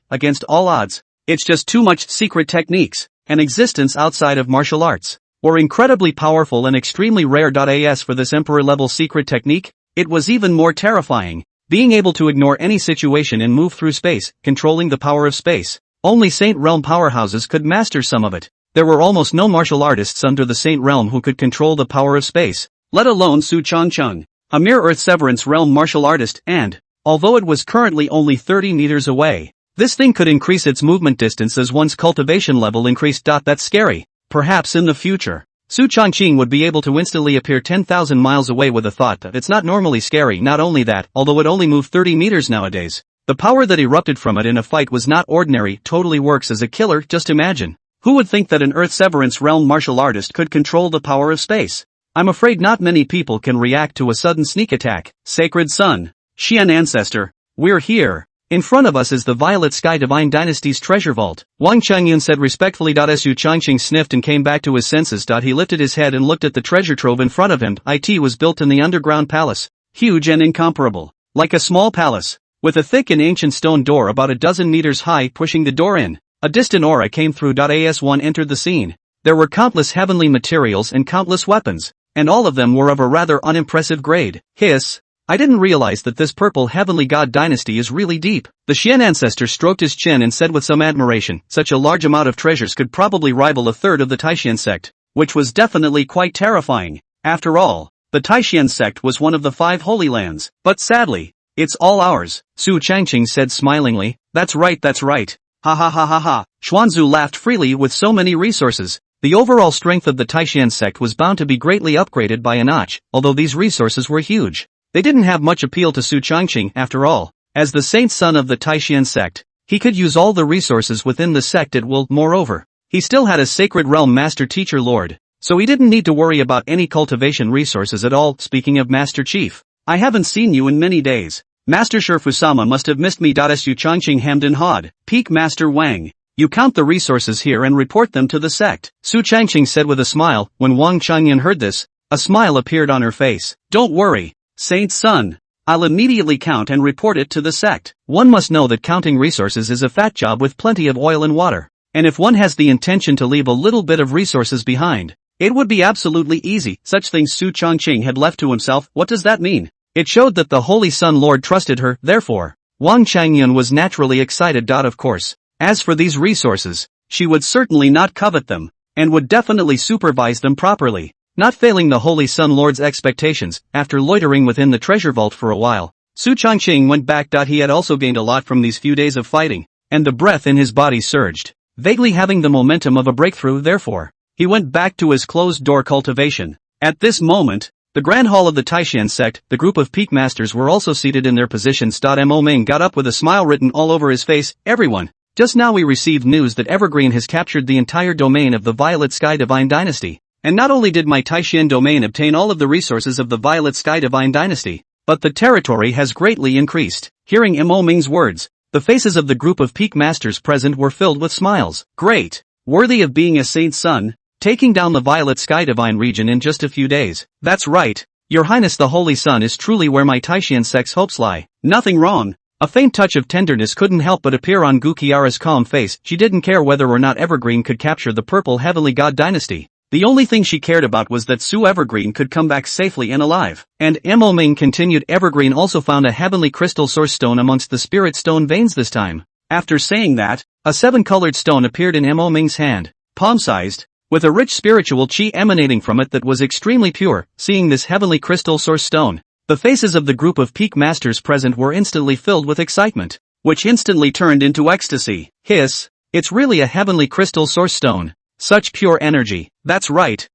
against all odds. It's just too much secret techniques, an existence outside of martial arts, were incredibly powerful and extremely rare. As for this Emperor level secret technique, it was even more terrifying, being able to ignore any situation and move through space, controlling the power of space. Only Saint Realm powerhouses could master some of it. There were almost no martial artists under the Saint Realm who could control the power of space, let alone Su Changqing, a mere Earth Severance Realm martial artist, and, although it was currently only 30 meters away, this thing could increase its movement distance as one's cultivation level increased. That's scary. Perhaps in the future, Su Changqing would be able to instantly appear 10,000 miles away with a thought that it's not normally scary. Not only that, although it only moved 30 meters nowadays, the power that erupted from it in a fight was not ordinary, totally works as a killer. Just imagine. Who would think that an Earth Severance Realm martial artist could control the power of space? I'm afraid not many people can react to a sudden sneak attack. Sacred Sun, Xian Ancestor, we're here. In front of us is the Violet Sky Divine Dynasty's treasure vault. Wang Chengyun said respectfully. Su Changqing sniffed and came back to his senses. He lifted his head and looked at the treasure trove in front of him. It was built in the underground palace, huge and incomparable, like a small palace, with a thick and ancient stone door about a dozen meters high pushing the door in. A distant aura came through. As one entered the scene, there were countless heavenly materials and countless weapons, and all of them were of a rather unimpressive grade. Hiss. I didn't realize that this purple heavenly god dynasty is really deep. The Xian ancestor stroked his chin and said with some admiration, such a large amount of treasures could probably rival a third of the Taishan sect, which was definitely quite terrifying. After all, the Taishan sect was one of the 5 holy lands, but sadly, it's all ours, Su Changqing said smilingly. That's right. Ha ha ha ha ha. Xuanzu laughed freely. With so many resources, the overall strength of the Taishan sect was bound to be greatly upgraded by a notch, although these resources were huge. They didn't have much appeal to Su Changqing after all. As the saint son of the Taishan sect, he could use all the resources within the sect at will. Moreover, he still had a sacred realm master teacher lord, so he didn't need to worry about any cultivation resources at all. Speaking of Master Chief, I haven't seen you in many days. Master Shurfusama must have missed me. Su Changqing hemmed and hawed. Peak Master Wang, you count the resources here and report them to the sect, Su Changqing said with a smile. When Wang Changyan heard this, a smile appeared on her face. Don't worry, Saint's son. I'll immediately count and report it to the sect. One must know that counting resources is a fat job with plenty of oil and water. And if one has the intention to leave a little bit of resources behind, it would be absolutely easy. Such things Su Changqing had left to himself. What does that mean? It showed that the Holy Sun Lord trusted her. Therefore, Wang Changyun was naturally excited. Of course, as for these resources, she would certainly not covet them, and would definitely supervise them properly, not failing the Holy Sun Lord's expectations. After loitering within the treasure vault for a while, Su Changqing went back. He had also gained a lot from these few days of fighting, and the breath in his body surged, vaguely having the momentum of a breakthrough. Therefore, he went back to his closed-door cultivation. At this moment, the Grand Hall of the Taishan sect, the group of peak masters were also seated in their positions. Mo Ming got up with a smile written all over his face. Everyone, just now we received news that Evergreen has captured the entire domain of the Violet Sky Divine Dynasty. And not only did my Taishan domain obtain all of the resources of the Violet Sky Divine Dynasty, but the territory has greatly increased. Hearing Mo Ming's words, the faces of the group of peak masters present were filled with smiles. Great! Worthy of being a saint's son, taking down the Violet Sky Divine region in just a few days. That's right, Your Highness the Holy Sun is truly where my Taishan sect's hopes lie. Nothing wrong. A faint touch of tenderness couldn't help but appear on Gu Qiara's calm face. She didn't care whether or not Evergreen could capture the Purple Heavenly God Dynasty. The only thing she cared about was that Su Evergreen could come back safely and alive. And Mo Ming continued. Evergreen also found a heavenly crystal source stone amongst the spirit stone veins this time. After saying that, a 7-colored stone appeared in Mo Ming's hand, palm-sized, with a rich spiritual chi emanating from it that was extremely pure. Seeing this heavenly crystal source stone, the faces of the group of peak masters present were instantly filled with excitement, which instantly turned into ecstasy. Hiss, it's really a heavenly crystal source stone. Such pure energy. That's right.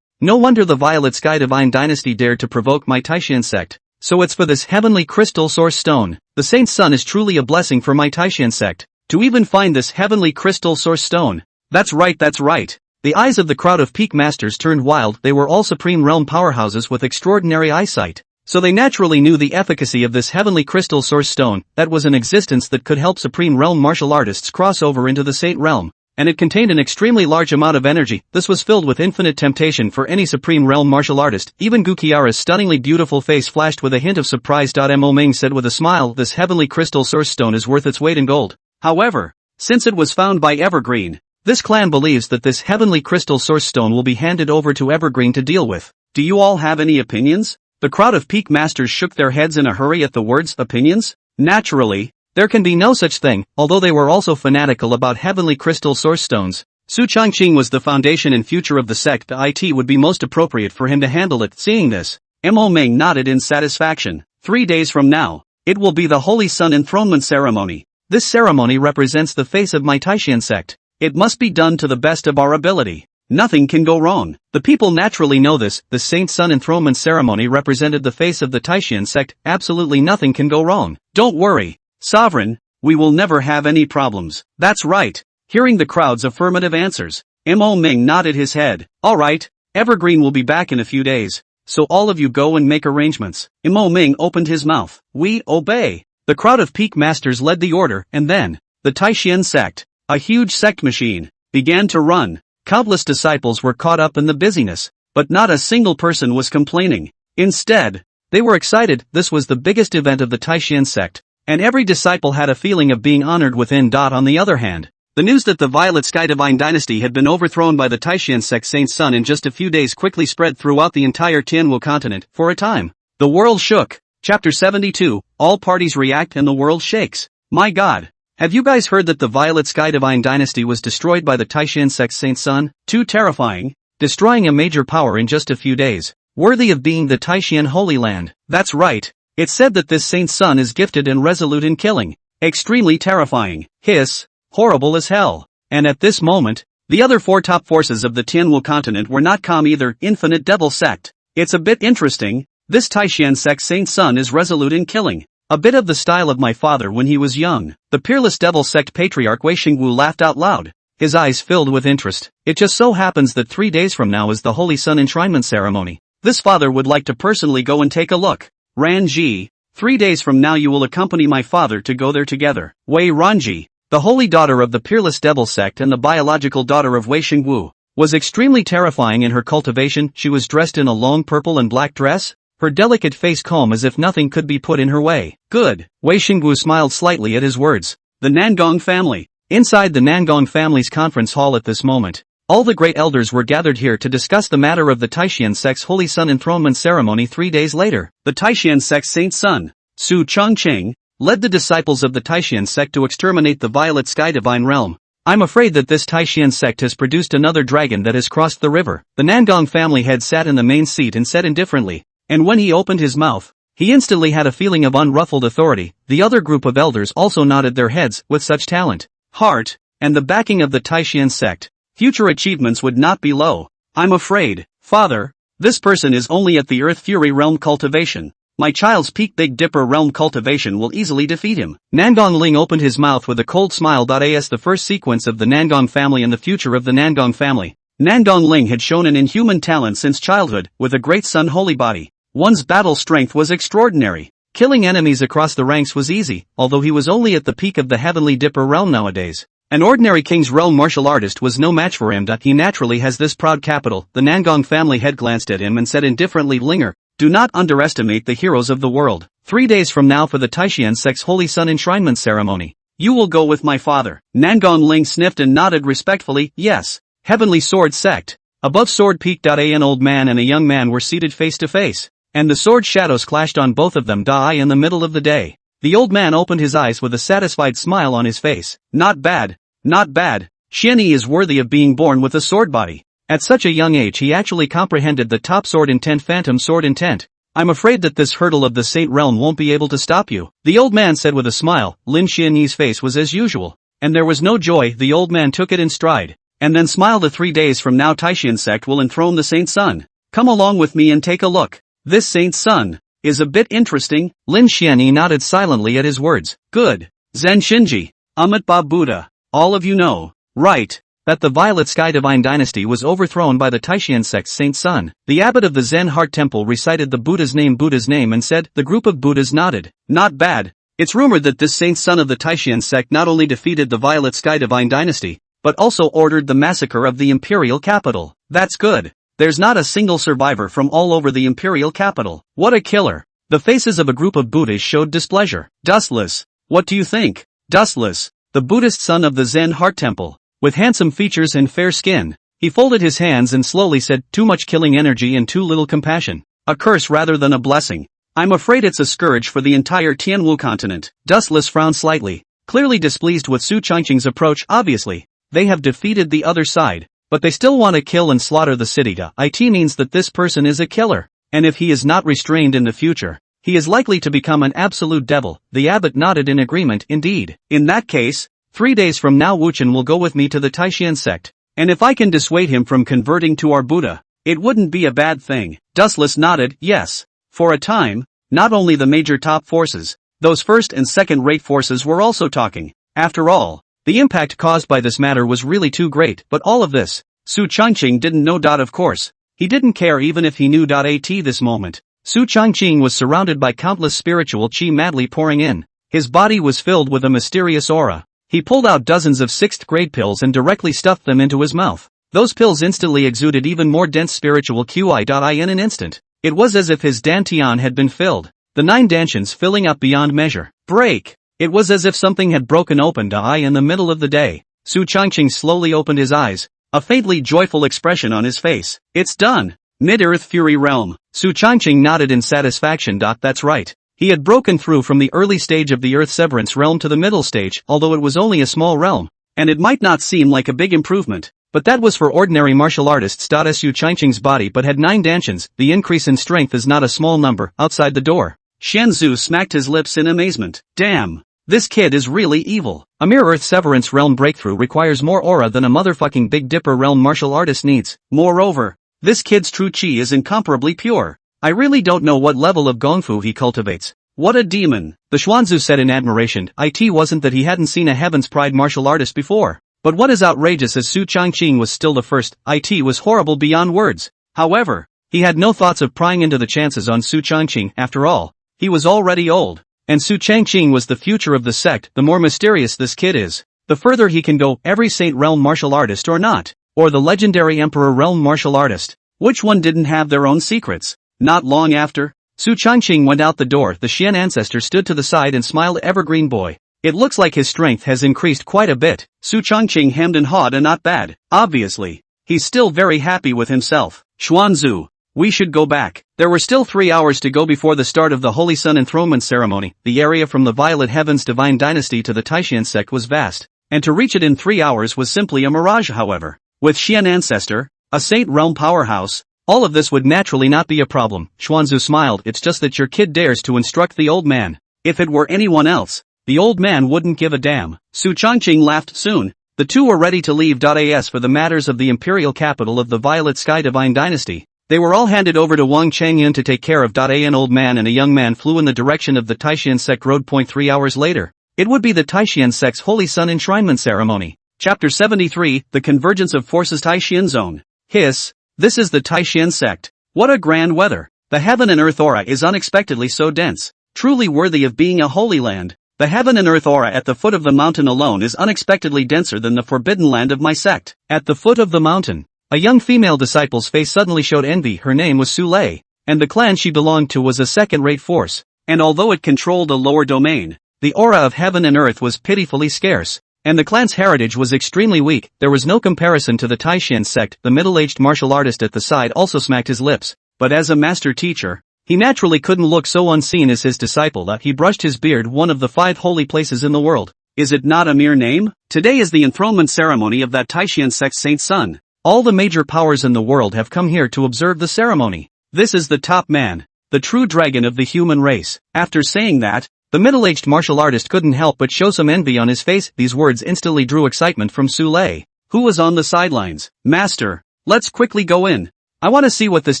No wonder the Violet Sky Divine Dynasty dared to provoke my Taishan sect. So it's for this heavenly crystal source stone. The Saint's son is truly a blessing for my Taishan sect. to even find this heavenly crystal source stone. That's right, that's right. The eyes of the crowd of peak masters turned wild. They were all supreme realm powerhouses with extraordinary eyesight. So they naturally knew the efficacy of this heavenly crystal source stone that was in existence that could help supreme realm martial artists cross over into the Saint realm. And it contained an extremely large amount of energy. This was filled with infinite temptation for any supreme realm martial artist. Even Gukiara's stunningly beautiful face flashed with a hint of surprise. Mo Ming said with a smile, this heavenly crystal source stone is worth its weight in gold. However, since it was found by Evergreen, this clan believes that this heavenly crystal source stone will be handed over to Evergreen to deal with. Do you all have any opinions? The crowd of peak masters shook their heads in a hurry at the words opinions. Naturally, there can be no such thing, although they were also fanatical about heavenly crystal source stones. Su Changqing was the foundation and future of the sect. The IT would be most appropriate for him to handle it. Seeing this, Mo Ming nodded in satisfaction. 3 days from now, it will be the Holy Sun enthronement ceremony. This ceremony represents the face of my Taishan sect. It must be done to the best of our ability. Nothing can go wrong. The people naturally know this. The Saint Sun enthronement ceremony represented the face of the Taishan sect. Absolutely nothing can go wrong. Don't worry, Sovereign, we will never have any problems. That's right. Hearing the crowd's affirmative answers, Mo Ming nodded his head. Alright, Evergreen will be back in a few days, so all of you go and make arrangements. Mo Ming opened his mouth. We obey. The crowd of peak masters led the order, and then, the Taishan sect, a huge sect machine, began to run. Countless disciples were caught up in the busyness, but not a single person was complaining. Instead, they were excited. This was the biggest event of the Taishan sect, and every disciple had a feeling of being honored within. On the other hand, the news that the Violet Sky Divine dynasty had been overthrown by the Taishan sect Saint Sun in just a few days quickly spread throughout the entire Tianwu continent. For a time, the world shook. Chapter 72, all parties react and the world shakes. My god. Have you guys heard that the Violet Sky Divine dynasty was destroyed by the Taishan sect Saint Sun? Too terrifying. Destroying a major power in just a few days. Worthy of being the Taishan Holy Land. That's right. It's said that this Saint Sun is gifted and resolute in killing. Extremely terrifying. Hiss. Horrible as hell. And at this moment, the other 4 top forces of the Tianwu continent were not calm either. Infinite Devil Sect. It's a bit interesting. This Taishan sect Saint Sun is resolute in killing. A bit of the style of my father when he was young. The peerless devil sect patriarch Wei Xingwu laughed out loud. His eyes filled with interest. It just so happens that 3 days from now is the Holy Sun enshrinement ceremony. This father would like to personally go and take a look. Ranji, 3 days from now you will accompany my father to go there together. Wei Ranji, the holy daughter of the peerless devil sect and the biological daughter of Wei Xingwu, was extremely terrifying in her cultivation. She was dressed in a long purple and black dress, her delicate face calm as if nothing could be put in her way. Good. Wei Xingwu smiled slightly at his words. The Nangong family. Inside the Nangong family's conference hall at this moment, all the great elders were gathered here to discuss the matter of the Taishan sect's Holy Sun enthronement ceremony 3 days later. The Taishan sect's Saint Sun, Su Changqing, led the disciples of the Taishan sect to exterminate the Violet Sky Divine realm. I'm afraid that this Taishan sect has produced another dragon that has crossed the river. The Nangong family head sat in the main seat and said indifferently, and when he opened his mouth, he instantly had a feeling of unruffled authority. The other group of elders also nodded their heads. With such talent, heart, and the backing of the Taishan sect, future achievements would not be low. I'm afraid, father, this person is only at the Earth Fury realm cultivation. My child's Peak Big Dipper realm cultivation will easily defeat him. Nangong Ling opened his mouth with a cold smile. As the first sequence of the Nangong family and the future of the Nangong family, Nangong Ling had shown an inhuman talent since childhood. With a great sun holy body, one's battle strength was extraordinary. Killing enemies across the ranks was easy, although he was only at the peak of the Heavenly Dipper realm nowadays. An ordinary King's Realm martial artist was no match for him. He naturally has this proud capital. The Nangong family head glanced at him and said indifferently, Linger, do not underestimate the heroes of the world. 3 days from now for the Taishan sect's Holy Sun enshrinement ceremony, you will go with my father. Nangong Ling sniffed and nodded respectfully. Yes. Heavenly Sword Sect. Above Sword Peak. An old man and a young man were seated face to face, and the sword shadows clashed on both of them. In the middle of the day, the old man opened his eyes with a satisfied smile on his face. Not bad. Not bad. Xianyi is worthy of being born with a sword body. At such a young age he actually comprehended the top sword intent, phantom sword intent. I'm afraid that this hurdle of the Saint Realm won't be able to stop you, the old man said with a smile. Lin Xianyi's face was as usual, and there was no joy. The old man took it in stride, and then smiled. 3 days from now Taishan sect will enthrone the Saint Sun. Come along with me and take a look. This Saint Sun is a bit interesting. Lin Xianyi nodded silently at his words. Good. Zen Shinji, Amitabha Buddha. All of you know, right, that the Violet Sky Divine Dynasty was overthrown by the Taishan sect's Saint Sun. The abbot of the Zen Heart Temple recited the Buddha's name and said, the group of Buddhas nodded. Not bad. It's rumored that this Saint Sun of the Taishan sect not only defeated the Violet Sky Divine Dynasty, but also ordered the massacre of the imperial capital. That's good. There's not a single survivor from all over the imperial capital. What a killer. The faces of a group of Buddhas showed displeasure. Dustless. What do you think? Dustless, the Buddhist son of the Zen Heart Temple, with handsome features and fair skin. He folded his hands and slowly said, too much killing energy and too little compassion. A curse rather than a blessing. I'm afraid it's a scourge for the entire Tianwu continent. Dustless frowned slightly, clearly displeased with Su Changqing's approach. Obviously, they have defeated the other side, but they still want to kill and slaughter the city. It means that this person is a killer, and if he is not restrained in the future, he is likely to become an absolute devil. The abbot nodded in agreement. Indeed. In that case, 3 days from now Wuchen will go with me to the Taishan sect, and if I can dissuade him from converting to our Buddha, it wouldn't be a bad thing. Dustless nodded, yes. For a time, not only the major top forces, those first and second-rate forces were also talking. After all, the impact caused by this matter was really too great. But all of this, Su Changqing didn't know. Of course, he didn't care even if he knew. At this moment, Su Changqing was surrounded by countless spiritual qi madly pouring in. His body was filled with a mysterious aura. He pulled out dozens of 6th-grade pills and directly stuffed them into his mouth. Those pills instantly exuded even more dense spiritual qi. In an instant, it was as if his dantian had been filled, the 9 dantians filling up beyond measure. Break! It was as if something had broken open. In the middle of the day, Su Changqing slowly opened his eyes, a faintly joyful expression on his face. It's done! Mid-Earth Fury Realm. Su Changqing nodded in satisfaction. That's right. He had broken through from the early stage of the Earth Severance realm to the middle stage, although it was only a small realm, and it might not seem like a big improvement, but that was for ordinary martial artists. Su Changqing's body but had 9 dantians. The increase in strength is not a small number. Outside the door, Xianzhu smacked his lips in amazement. Damn! This kid is really evil. A mere Earth Severance realm breakthrough requires more aura than a motherfucking Big Dipper realm martial artist needs. Moreover, this kid's true chi is incomparably pure. I really don't know what level of gongfu he cultivates. What a demon! The Xuanzu said in admiration. It wasn't that he hadn't seen a Heaven's Pride martial artist before, but what is outrageous is Su Changqing was still the first. It was horrible beyond words. However, he had no thoughts of prying into the chances on Su Changqing. After all, he was already old, and Su Changqing was the future of the sect. The more mysterious this kid is, the further he can go. Every Saint Realm martial artist or not, or the legendary Emperor Realm martial artist, which one didn't have their own secrets? Not long after, Su Changqing went out the door. The Xian ancestor stood to the side and smiled. Evergreen boy. It looks like his strength has increased quite a bit. Su Changqing hemmed and hawed. And not bad. Obviously, he's still very happy with himself. Xuanzu, we should go back. There were still 3 hours to go before the start of the Holy Sun enthronement ceremony. The area from the Violet Heavens Divine Dynasty to the Taishan sect was vast, and to reach it in 3 hours was simply a mirage. However, with Xian ancestor, a Saint Realm powerhouse, all of this would naturally not be a problem. Xuanzu smiled. It's just that your kid dares to instruct the old man. If it were anyone else, the old man wouldn't give a damn. Su Changqing laughed. Soon, the two were ready to leave. As for the matters of the imperial capital of the Violet Sky Divine Dynasty, they were all handed over to Wang Changyan to take care of. An old man and a young man flew in the direction of the Taishan sect road. 3 hours later, it would be the Taishan sect's Holy Sun enshrinement ceremony. Chapter 73, The Convergence of Forces. Taishan Zone. Hiss. This is the Taishan sect. What a grand weather. The heaven and earth aura is unexpectedly so dense, truly worthy of being a holy land. The heaven and earth aura at the foot of the mountain alone is unexpectedly denser than the forbidden land of my sect. At the foot of the mountain, a young female disciple's face suddenly showed envy. Her name was Su Lei, and the clan she belonged to was a second-rate force, and although it controlled a lower domain, the aura of heaven and earth was pitifully scarce, and the clan's heritage was extremely weak. There was no comparison to the Taishan sect. The middle-aged martial artist at the side also smacked his lips, but as a master teacher, he naturally couldn't look so unseen as his disciple. He brushed his beard. One of the 5 holy places in the world. Is it not a mere name? Today is the enthronement ceremony of that Taishan sect's Saint Sun. All the major powers in the world have come here to observe the ceremony. This is the top man, the true dragon of the human race. After saying that, the middle-aged martial artist couldn't help but show some envy on his face. These words instantly drew excitement from Su Lei, who was on the sidelines. Master, let's quickly go in. I want to see what this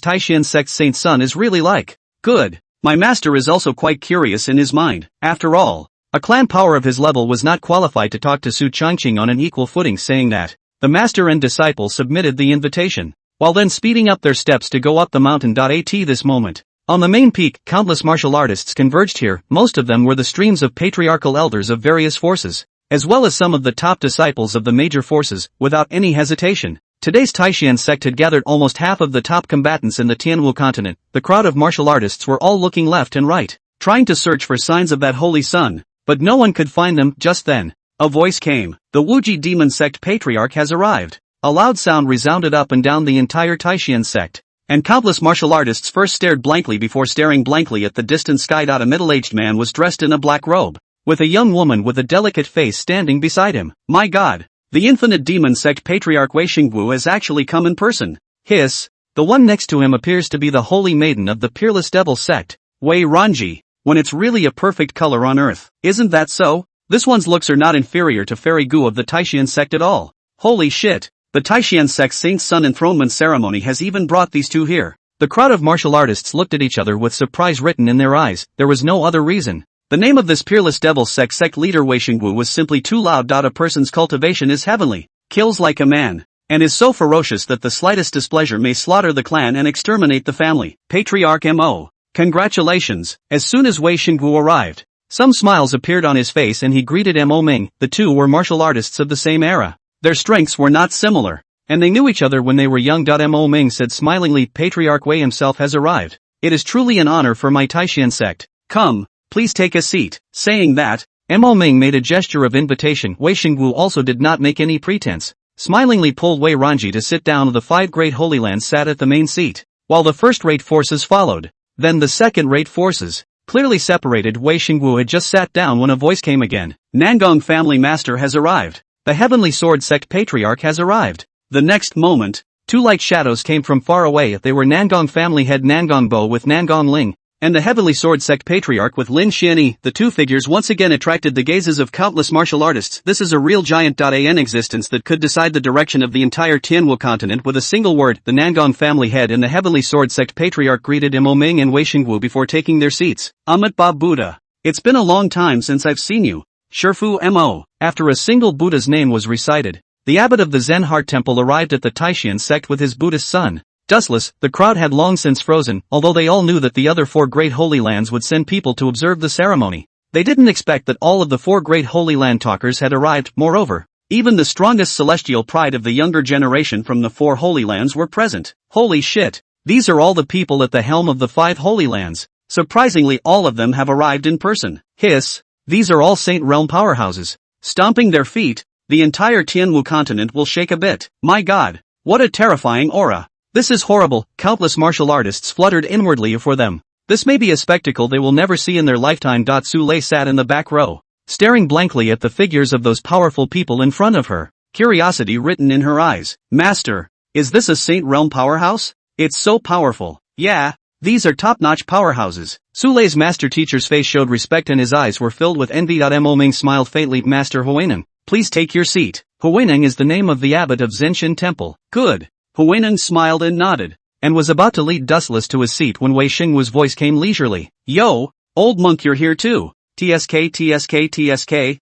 Taishan sect's Saint Sun is really like. Good. My master is also quite curious in his mind. After all, A clan power of his level was not qualified to talk to Su Changqing on an equal footing, saying that the master and disciple submitted the invitation, while then speeding up their steps to go up the mountain. At this moment, on the main peak, countless martial artists converged here. Most of them were the streams of patriarchal elders of various forces, as well as some of the top disciples of the major forces. Without any hesitation, today's Taishan sect had gathered almost half of the top combatants in the Tianwu continent. The crowd of martial artists were all looking left and right, trying to search for signs of that holy sun, but no one could find them. Just then, a voice came. The Wuji demon sect patriarch has arrived. A loud sound resounded up and down the entire Taishan sect, and countless martial artists first stared blankly before staring blankly at the distant sky. A middle-aged man was dressed in a black robe, with a young woman with a delicate face standing beside him. My God! The infinite demon sect patriarch Wei Xingwu has actually come in person. Hiss! The one next to him appears to be the holy maiden of the peerless devil sect, Wei Ranji, when it's really a perfect color on earth. Isn't that so? This one's looks are not inferior to Fairy Gu of the Taishan sect at all. Holy shit! The Taishan sect's Saint's Sun enthronement ceremony has even brought these two here. The crowd of martial artists looked at each other with surprise written in their eyes. There was no other reason. The name of this peerless devil sect leader Wei Xingwu was simply too loud. A person's cultivation is heavenly, kills like a man, and is so ferocious that the slightest displeasure may slaughter the clan and exterminate the family. Patriarch Mo. Congratulations. As soon as Wei Xingwu arrived, some smiles appeared on his face and he greeted Mo Ming. The two were martial artists of the same era. Their strengths were not similar, and they knew each other when they were young. Mo Ming said smilingly, Patriarch Wei himself has arrived. It is truly an honor for my Taishan sect. Come, please take a seat. Saying that, Mo Ming made a gesture of invitation. Wei Xingwu also did not make any pretense. Smilingly pulled Wei Ranji to sit down. The 5 great holy lands sat at the main seat, while the first-rate forces followed. Then the second-rate forces, clearly separated. Wei Xingwu had just sat down when a voice came again. Nangong family master has arrived. The Heavenly Sword Sect Patriarch has arrived. The next moment, 2 light shadows came from far away. They were Nangong family head Nangong Bo with Nangong Ling, and the Heavenly Sword Sect Patriarch with Lin Xianyi. The two figures once again attracted the gazes of countless martial artists. This is a real giant. An existence that could decide the direction of the entire Tianwu continent with a single word. The Nangong family head and the Heavenly Sword Sect Patriarch greeted Mo Ming and Wei Xingwu before taking their seats. Amit Ba Buddha. It's been a long time since I've seen you. Shifu Mo. After a single Buddha's name was recited, the abbot of the Zen Heart Temple arrived at the Taishan sect with his Buddhist son. Dustless, the crowd had long since frozen. Although they all knew that the other 4 great holy lands would send people to observe the ceremony, they didn't expect that all of the 4 great holy land talkers had arrived. Moreover, even the strongest celestial pride of the younger generation from the 4 holy lands were present. Holy shit! These are all the people at the helm of the 5 holy lands. Surprisingly, all of them have arrived in person. Hiss! These are all Saint Realm powerhouses. Stomping their feet, the entire Tianwu continent will shake a bit. My God! What a terrifying aura! This is horrible. Countless martial artists fluttered inwardly for them. This may be a spectacle they will never see in their lifetime. Su Lei sat in the back row, staring blankly at the figures of those powerful people in front of her, curiosity written in her eyes. Master, is this a Saint Realm powerhouse? It's so powerful. Yeah, these are top-notch powerhouses. Su Lei's master teacher's face showed respect and his eyes were filled with envy. Mo Ming smiled faintly. Master Huineng, please take your seat. Huineng is the name of the abbot of Zenshin Temple. Good. Huineng smiled and nodded, and was about to lead Dustless to his seat when Wei Xingwu's voice came leisurely. Yo, old monk, you're here too. TSK,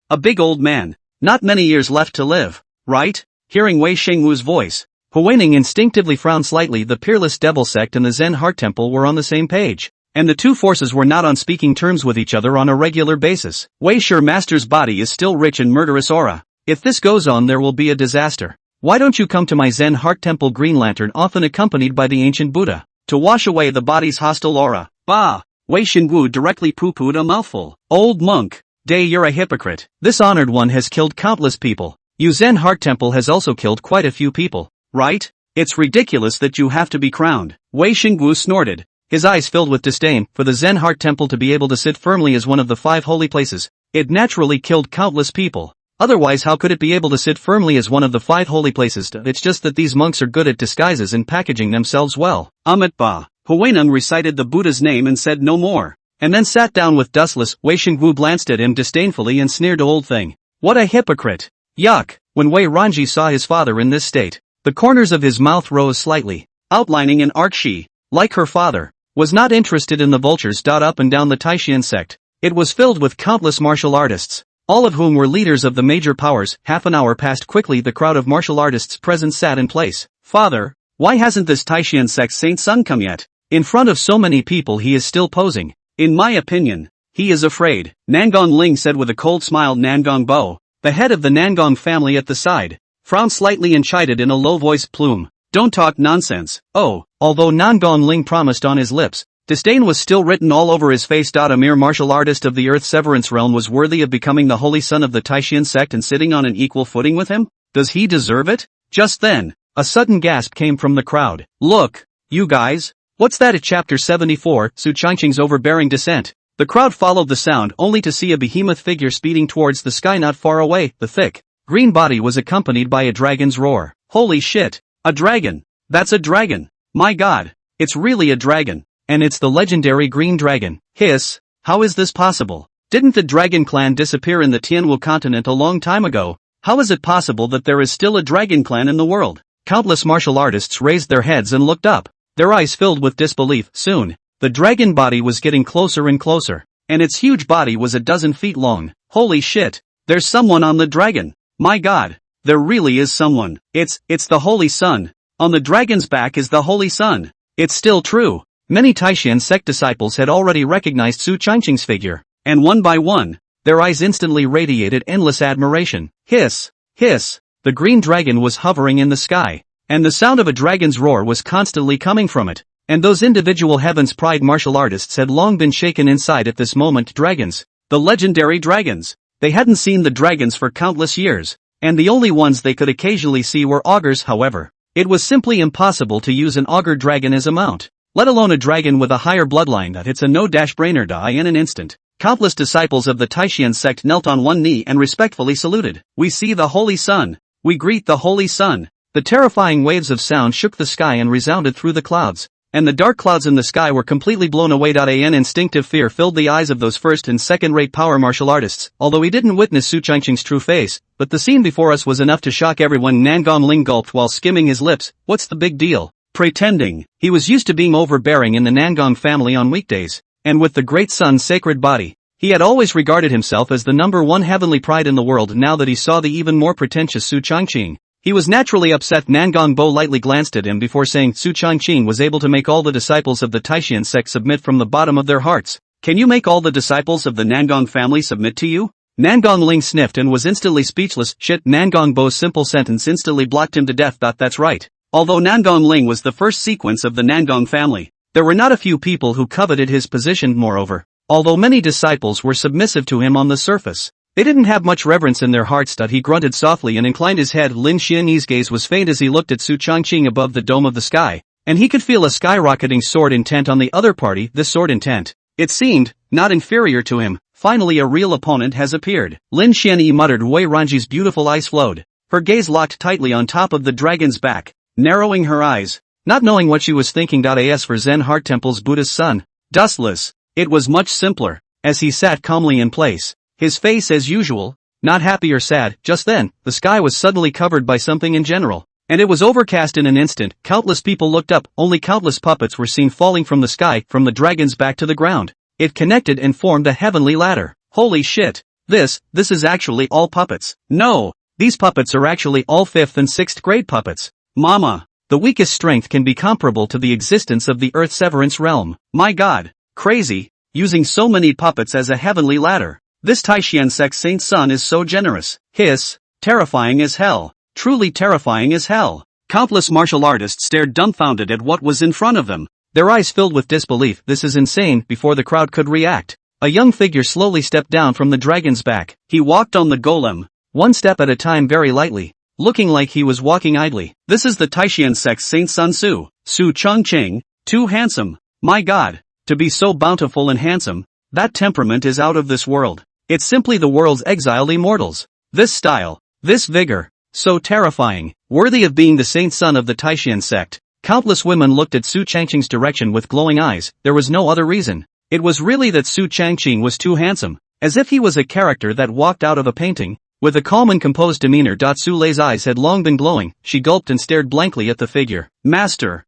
a big old man. Not many years left to live, right? Hearing Wei Xingwu's voice, Huineng instinctively frowned slightly. The Peerless Devil Sect and the Zen Heart Temple were on the same page, and the two forces were not on speaking terms with each other on a regular basis. Wei Sure Master's body is still rich in murderous aura. If this goes on, there will be a disaster. Why don't you come to my Zen Heart Temple Green Lantern, often accompanied by the ancient Buddha, to wash away the body's hostile aura? Bah! Wei Xingwu directly poo-pooed a mouthful. Old monk, you're a hypocrite. This honored one has killed countless people. You Zen Heart Temple has also killed quite a few people, right? It's ridiculous that you have to be crowned. Wei Xingwu snorted, his eyes filled with disdain. For the Zen Heart Temple to be able to sit firmly as one of the 5 holy places, it naturally killed countless people. Otherwise, how could it be able to sit firmly as one of the 5 holy places? It's just that these monks are good at disguises and packaging themselves well. Amit Ba. Huineng recited the Buddha's name and said no more, and then sat down with Dustless. Wei Xingwu glanced at him disdainfully and sneered, old thing. What a hypocrite. Yuck. When Wei Ranji saw his father in this state, the corners of his mouth rose slightly, outlining an arc. She, like her father, was not interested in the vultures. Up and down the Taishan sect, It was filled with countless martial artists, all of whom were leaders of the major powers. Half an hour passed quickly. The crowd of martial artists present sat in place. Father, why hasn't this Taishan sect Saint Sun come yet? In front of so many people he is still posing. In my opinion, he is afraid, Nangong Ling said with a cold smile. Nangong Bo, the head of the Nangong family at the side, frowned slightly and chided in a low voice. Plume, don't talk nonsense. Oh, although Nangong Ling promised on his lips, disdain was still written all over his face. A mere martial artist of the Earth Severance realm was worthy of becoming the holy son of the Taishan sect and sitting on an equal footing with him? Does he deserve it? Just then, a sudden gasp came from the crowd. Look, you guys, what's that? At Chapter 74, Su Changqing's overbearing descent. The crowd followed the sound only to see a behemoth figure speeding towards the sky not far away. The thick, green body was accompanied by a dragon's roar. Holy shit, a dragon! That's a dragon! My god, it's really a dragon! And it's the legendary green dragon. Hiss, how is this possible? Didn't the dragon clan disappear in the Tianwu continent a long time ago? How is it possible that there is still a dragon clan in the world? Countless martial artists raised their heads and looked up, their eyes filled with disbelief. Soon, the dragon body was getting closer and closer, and its huge body was a dozen feet long. Holy shit, there's someone on the dragon! My god, there really is someone. It's the Holy Sun. On the dragon's back is the Holy Sun. It's still true. Many Taishan sect disciples had already recognized Su Changqing's figure, and one by one, their eyes instantly radiated endless admiration. Hiss, hiss, the green dragon was hovering in the sky, and the sound of a dragon's roar was constantly coming from it, and those individual Heaven's Pride martial artists had long been shaken inside at this moment. Dragons, the legendary dragons, they hadn't seen the dragons for countless years, and the only ones they could occasionally see were augurs. However, it was simply impossible to use an augur dragon as a mount, let alone a dragon with a higher bloodline. That it's a no-brainer. In an instant, countless disciples of the Taishan sect knelt on one knee and respectfully saluted. We see the Holy Sun. We greet the Holy Sun. The terrifying waves of sound shook the sky and resounded through the clouds, and the dark clouds in the sky were completely blown away. An instinctive fear filled the eyes of those first and second-rate power martial artists, although he didn't witness Su Changqing's true face, but the scene before us was enough to shock everyone. Nangong Ling gulped while skimming his lips. What's the big deal? Pretending. He was used to being overbearing in the Nangong family on weekdays, and with the Great Sun's sacred body, he had always regarded himself as the #1 heavenly pride in the world. Now that he saw the even more pretentious Su Changqing, he was naturally upset. Nangong Bo lightly glanced at him before saying, Su Changqing was able to make all the disciples of the Taishan sect submit from the bottom of their hearts. Can you make all the disciples of the Nangong family submit to you? Nangong Ling sniffed and was instantly speechless. Shit, Nangong Bo's simple sentence instantly blocked him to death. That's right. Although Nangong Ling was the first sequence of the Nangong family, there were not a few people who coveted his position. Moreover, although many disciples were submissive to him on the surface, they didn't have much reverence in their hearts. He grunted softly and inclined his head. Lin Xianyi's gaze was faint as he looked at Su Changqing above the dome of the sky, and he could feel a skyrocketing sword intent on the other party. This sword intent, it seemed, not inferior to him. Finally a real opponent has appeared. Lin Xianyi muttered. Wei Ranji's beautiful eyes flowed, her gaze locked tightly on top of the dragon's back, narrowing her eyes, not knowing what she was thinking. As for Zen Heart Temple's Buddha's son, Dustless, it was much simpler, as he sat calmly in place, his face as usual, not happy or sad. Just then, the sky was suddenly covered by something in general, and it was overcast in an instant. Countless people looked up, only countless puppets were seen falling from the sky, from the dragon's back to the ground. It connected and formed a heavenly ladder. Holy shit, this is actually all puppets. No, these puppets are actually all 5th and 6th grade puppets. Mama, the weakest strength can be comparable to the existence of the Earth Severance realm. My god, crazy, using so many puppets as a heavenly ladder. This Taishan sect Saint Sun is so generous. Hiss, terrifying as hell, truly terrifying as hell. Countless martial artists stared dumbfounded at what was in front of them, their eyes filled with disbelief. This is insane. Before the crowd could react, a young figure slowly stepped down from the dragon's back. He walked on the golem, one step at a time, very lightly, looking like he was walking idly. This is the Taishan sect Saint Sun Su Changqing, too handsome. My god, to be so bountiful and handsome, that temperament is out of this world. It's simply the world's exiled immortals. This style, this vigor, so terrifying, worthy of being the saint son of the Taishan sect. Countless women looked at Su Changqing's direction with glowing eyes. There was no other reason. It was really that Su Changqing was too handsome, as if he was a character that walked out of a painting. With a calm and composed demeanor, Su Lei's eyes had long been glowing. She gulped and stared blankly at the figure. Master,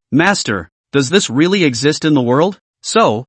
does this really exist in the world? So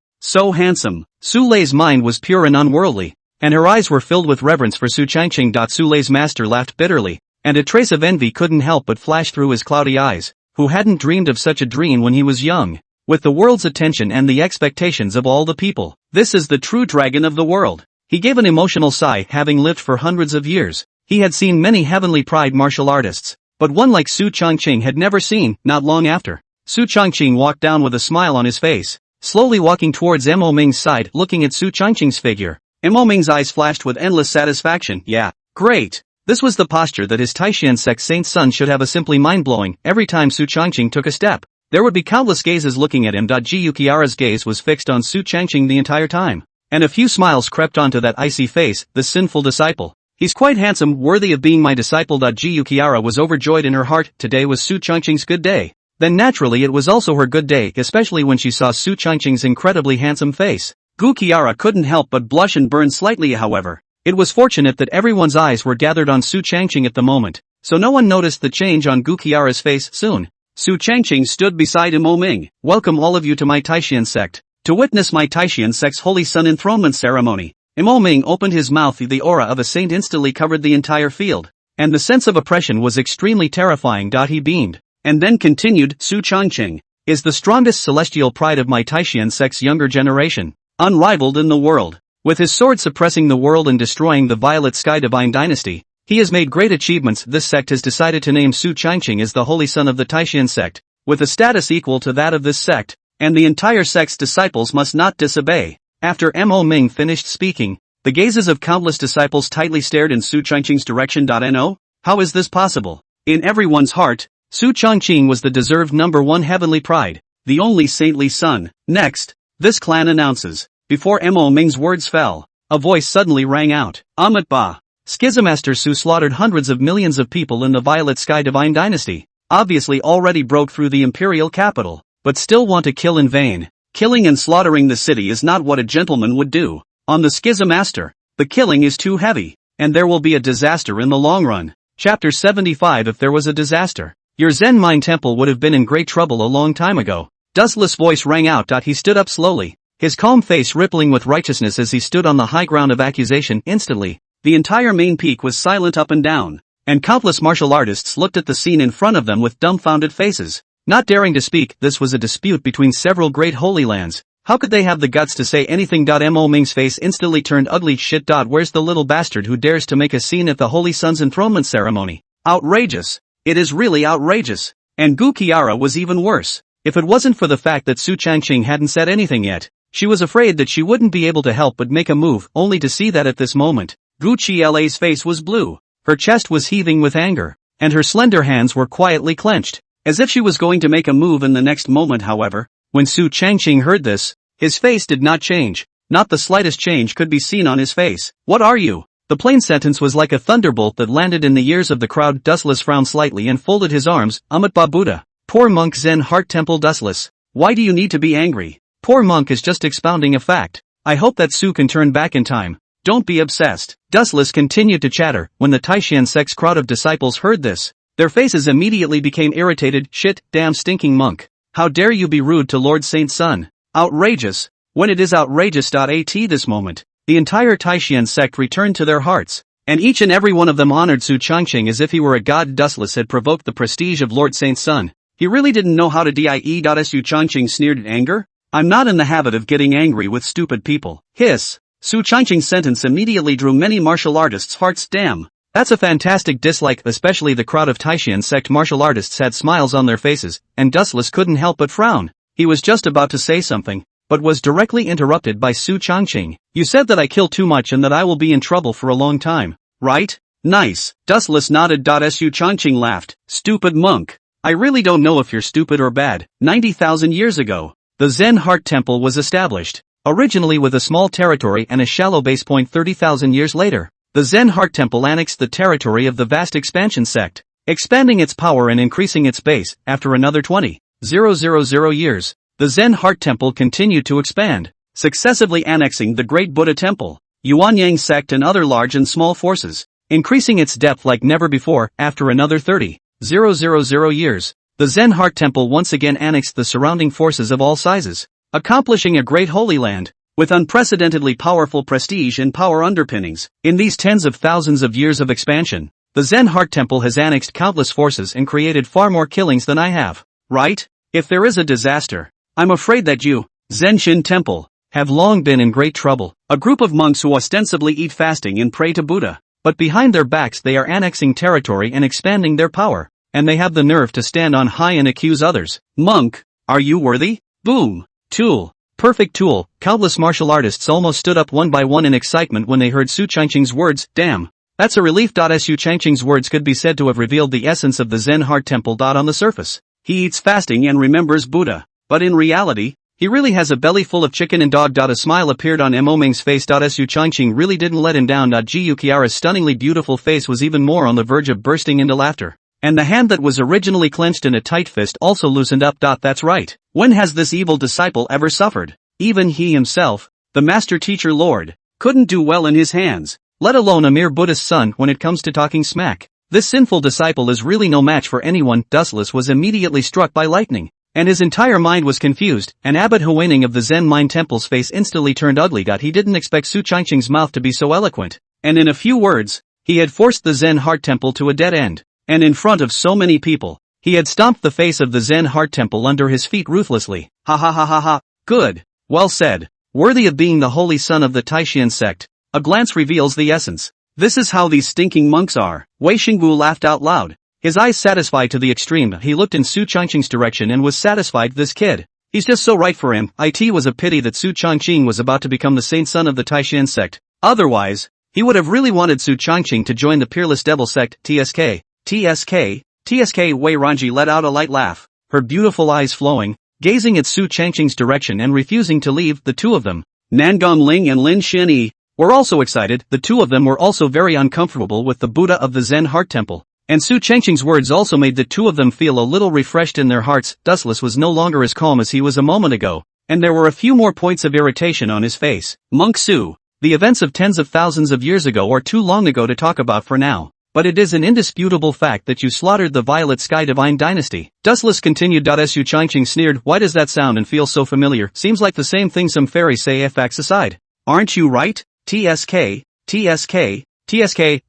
handsome. Su Lei's mind was pure and unworldly, and her eyes were filled with reverence for Su Changqing. Su Lei's master laughed bitterly, and a trace of envy couldn't help but flash through his cloudy eyes. Who hadn't dreamed of such a dream when he was young? With the world's attention and the expectations of all the people, this is the true dragon of the world. He gave an emotional sigh, having lived for hundreds of years. He had seen many heavenly pride martial artists, but one like Su Changqing had never seen. Not long after, Su Changqing walked down with a smile on his face, slowly walking towards Mo Ming's side. Looking at Su Changqing's figure, Mo Ming's eyes flashed with endless satisfaction. Yeah, great. This was the posture that his Taishan sect saint's son should have. A simply mind-blowing. Every time Su Changqing took a step, there would be countless gazes looking at him. Gu Qiara's gaze was fixed on Su Changqing the entire time, and a few smiles crept onto that icy face. The sinful disciple. He's quite handsome, worthy of being my disciple. Gu Qiara was overjoyed in her heart. Today was Su Changqing's good day. Then naturally it was also her good day, especially when she saw Su Changqing's incredibly handsome face. Gu Qiara couldn't help but blush and burn slightly. However, it was fortunate that everyone's eyes were gathered on Su Changqing at the moment, so no one noticed the change on Gu Qiara's face. Soon, Su Changqing stood beside Mo Ming. Welcome all of you to my Taishan sect, to witness my Taishan sect's holy sun enthronement ceremony. Mo Ming opened his mouth. The aura of a saint instantly covered the entire field, and the sense of oppression was extremely terrifying. He beamed, and then continued, Su Changqing is the strongest celestial pride of my Taishan sect's younger generation, unrivaled in the world. With his sword suppressing the world and destroying the Violet Sky Divine Dynasty, he has made great achievements. This sect has decided to name Su Changqing as the holy son of the Taishan sect, with a status equal to that of this sect, and the entire sect's disciples must not disobey. After Mo Ming finished speaking, the gazes of countless disciples tightly stared in Su Changqing's direction. No? How is this possible? In everyone's heart, Su Changqing was the deserved number one heavenly pride, the only saintly son. Next, this clan announces. Before Mo Ming's words fell, a voice suddenly rang out. Amat Ba. Schismaster Su slaughtered hundreds of millions of people in the Violet Sky Divine Dynasty, obviously already broke through the imperial capital, but still want to kill in vain. Killing and slaughtering the city is not what a gentleman would do. On the Schismaster, the killing is too heavy, and there will be a disaster in the long run. Chapter 75. If there was a disaster, your Zen Mind Temple would have been in great trouble a long time ago. Dustless voice rang out. He stood up slowly, his calm face rippling with righteousness as he stood on the high ground of accusation. Instantly, the entire main peak was silent up and down, and countless martial artists looked at the scene in front of them with dumbfounded faces, not daring to speak. This was a dispute between several great holy lands. How could they have the guts to say anything? Mo Ming's face instantly turned ugly. Shit. Where's the little bastard who dares to make a scene at the Holy Sun's enthronement ceremony? Outrageous. It is really outrageous. And Gu Qiara was even worse. If it wasn't for the fact that Su Changqing hadn't said anything yet, she was afraid that she wouldn't be able to help but make a move, only to see that at this moment, Gu Qiala's face was blue, her chest was heaving with anger, and her slender hands were quietly clenched, as if she was going to make a move in the next moment. However, when Su Changqing heard this, his face did not change. Not the slightest change could be seen on his face. What are you? The plain sentence was like a thunderbolt that landed in the ears of the crowd. Dustless frowned slightly and folded his arms. Amat Ba Buddha. Poor monk. Zen Heart Temple. Dustless. Why do you need to be angry? Poor monk is just expounding a fact. I hope that Su can turn back in time. Don't be obsessed. Dustless continued to chatter. When the Taishan sect's crowd of disciples heard this, their faces immediately became irritated. Shit, damn stinking monk. How dare you be rude to Lord Saint's son? Outrageous. When it is outrageous. At this moment, the entire Taishan sect returned to their hearts, and each and every one of them honored Su Changqing as if he were a god. Dustless had provoked the prestige of Lord Saint's son. He really didn't know how to die. Su Changqing sneered in anger. I'm not in the habit of getting angry with stupid people. Hiss. Su Changqing's sentence immediately drew many martial artists' hearts. Damn. That's a fantastic dislike. Especially the crowd of Taishan sect martial artists had smiles on their faces, and Dustless couldn't help but frown. He was just about to say something, but was directly interrupted by Su Changqing. You said that I kill too much and that I will be in trouble for a long time, right? Nice. Dustless nodded. Su Changqing laughed. Stupid monk. I really don't know if you're stupid or bad. 90,000 years ago, the Zen Heart Temple was established, originally with a small territory and a shallow base point. 30,000 years later, the Zen Heart Temple annexed the territory of the vast expansion sect, expanding its power and increasing its base. After another 20,000 years, the Zen Heart Temple continued to expand, successively annexing the Great Buddha Temple, Yuanyang sect and other large and small forces, increasing its depth like never before. After another 30,000 years, the Zen Heart Temple once again annexed the surrounding forces of all sizes, accomplishing a great holy land. with unprecedentedly powerful prestige and power underpinnings. In these tens of thousands of years of expansion, the Zen Heart Temple has annexed countless forces and created far more killings than I have. Right? If there is a disaster, I'm afraid that you, Zenshin Temple, have long been in great trouble. A group of monks who ostensibly eat fasting and pray to Buddha, but behind their backs they are annexing territory and expanding their power, and they have the nerve to stand on high and accuse others. Monk, are you worthy? Boom. Tool. Perfect tool. Countless martial artists almost stood up one by one in excitement when they heard Su Changqing's words. Damn. That's a relief. Su Changqing's words could be said to have revealed the essence of the Zen Heart Temple. On the surface, he eats fasting and remembers Buddha, but in reality, he really has a belly full of chicken and dog. A smile appeared on Mo Ming's face. Su Changqing really didn't let him down. Jiu Qiara's stunningly beautiful face was even more on the verge of bursting into laughter. And the hand that was originally clenched in a tight fist also loosened up. That's right. When has this evil disciple ever suffered? Even he himself, the master teacher lord, couldn't do well in his hands, let alone a mere Buddhist son when it comes to talking smack. This sinful disciple is really no match for anyone. Dustless was immediately struck by lightning, and his entire mind was confused, and Abbot Huining of the Zen Mind Temple's face instantly turned ugly. He didn't expect Su Changqing's mouth to be so eloquent, and in a few words, he had forced the Zen Heart Temple to a dead end. And in front of so many people, he had stomped the face of the Zen Heart Temple under his feet ruthlessly. Ha ha ha ha ha. Good. Well said. Worthy of being the holy son of the Taishan sect. A glance reveals the essence. This is how these stinking monks are. Wei Xingwu laughed out loud, his eyes satisfied to the extreme. He looked in Su Changqing's direction and was satisfied. This kid, he's just so right for him. It was a pity that Su Changqing was about to become the saint son of the Taishan sect. Otherwise, he would have really wanted Su Changqing to join the Peerless Devil sect. TSK. Wei Ranji let out a light laugh, her beautiful eyes flowing, gazing at Su Changqing's direction and refusing to leave. The two of them, Nangong Ling and Lin Xinyi, were also excited. The two of them were also very uncomfortable with the Buddha of the Zen Heart Temple, and Su Changqing's words also made the two of them feel a little refreshed in their hearts. Dustless was no longer as calm as he was a moment ago, and there were a few more points of irritation on his face. Monk Su, the events of tens of thousands of years ago are too long ago to talk about for now. But it is an indisputable fact that you slaughtered the Violet Sky Divine Dynasty. Dustless continued. Su Changqing sneered. Why does that sound and feel so familiar? Seems like the same thing some fairies say. Facts aside, aren't you right? TSK,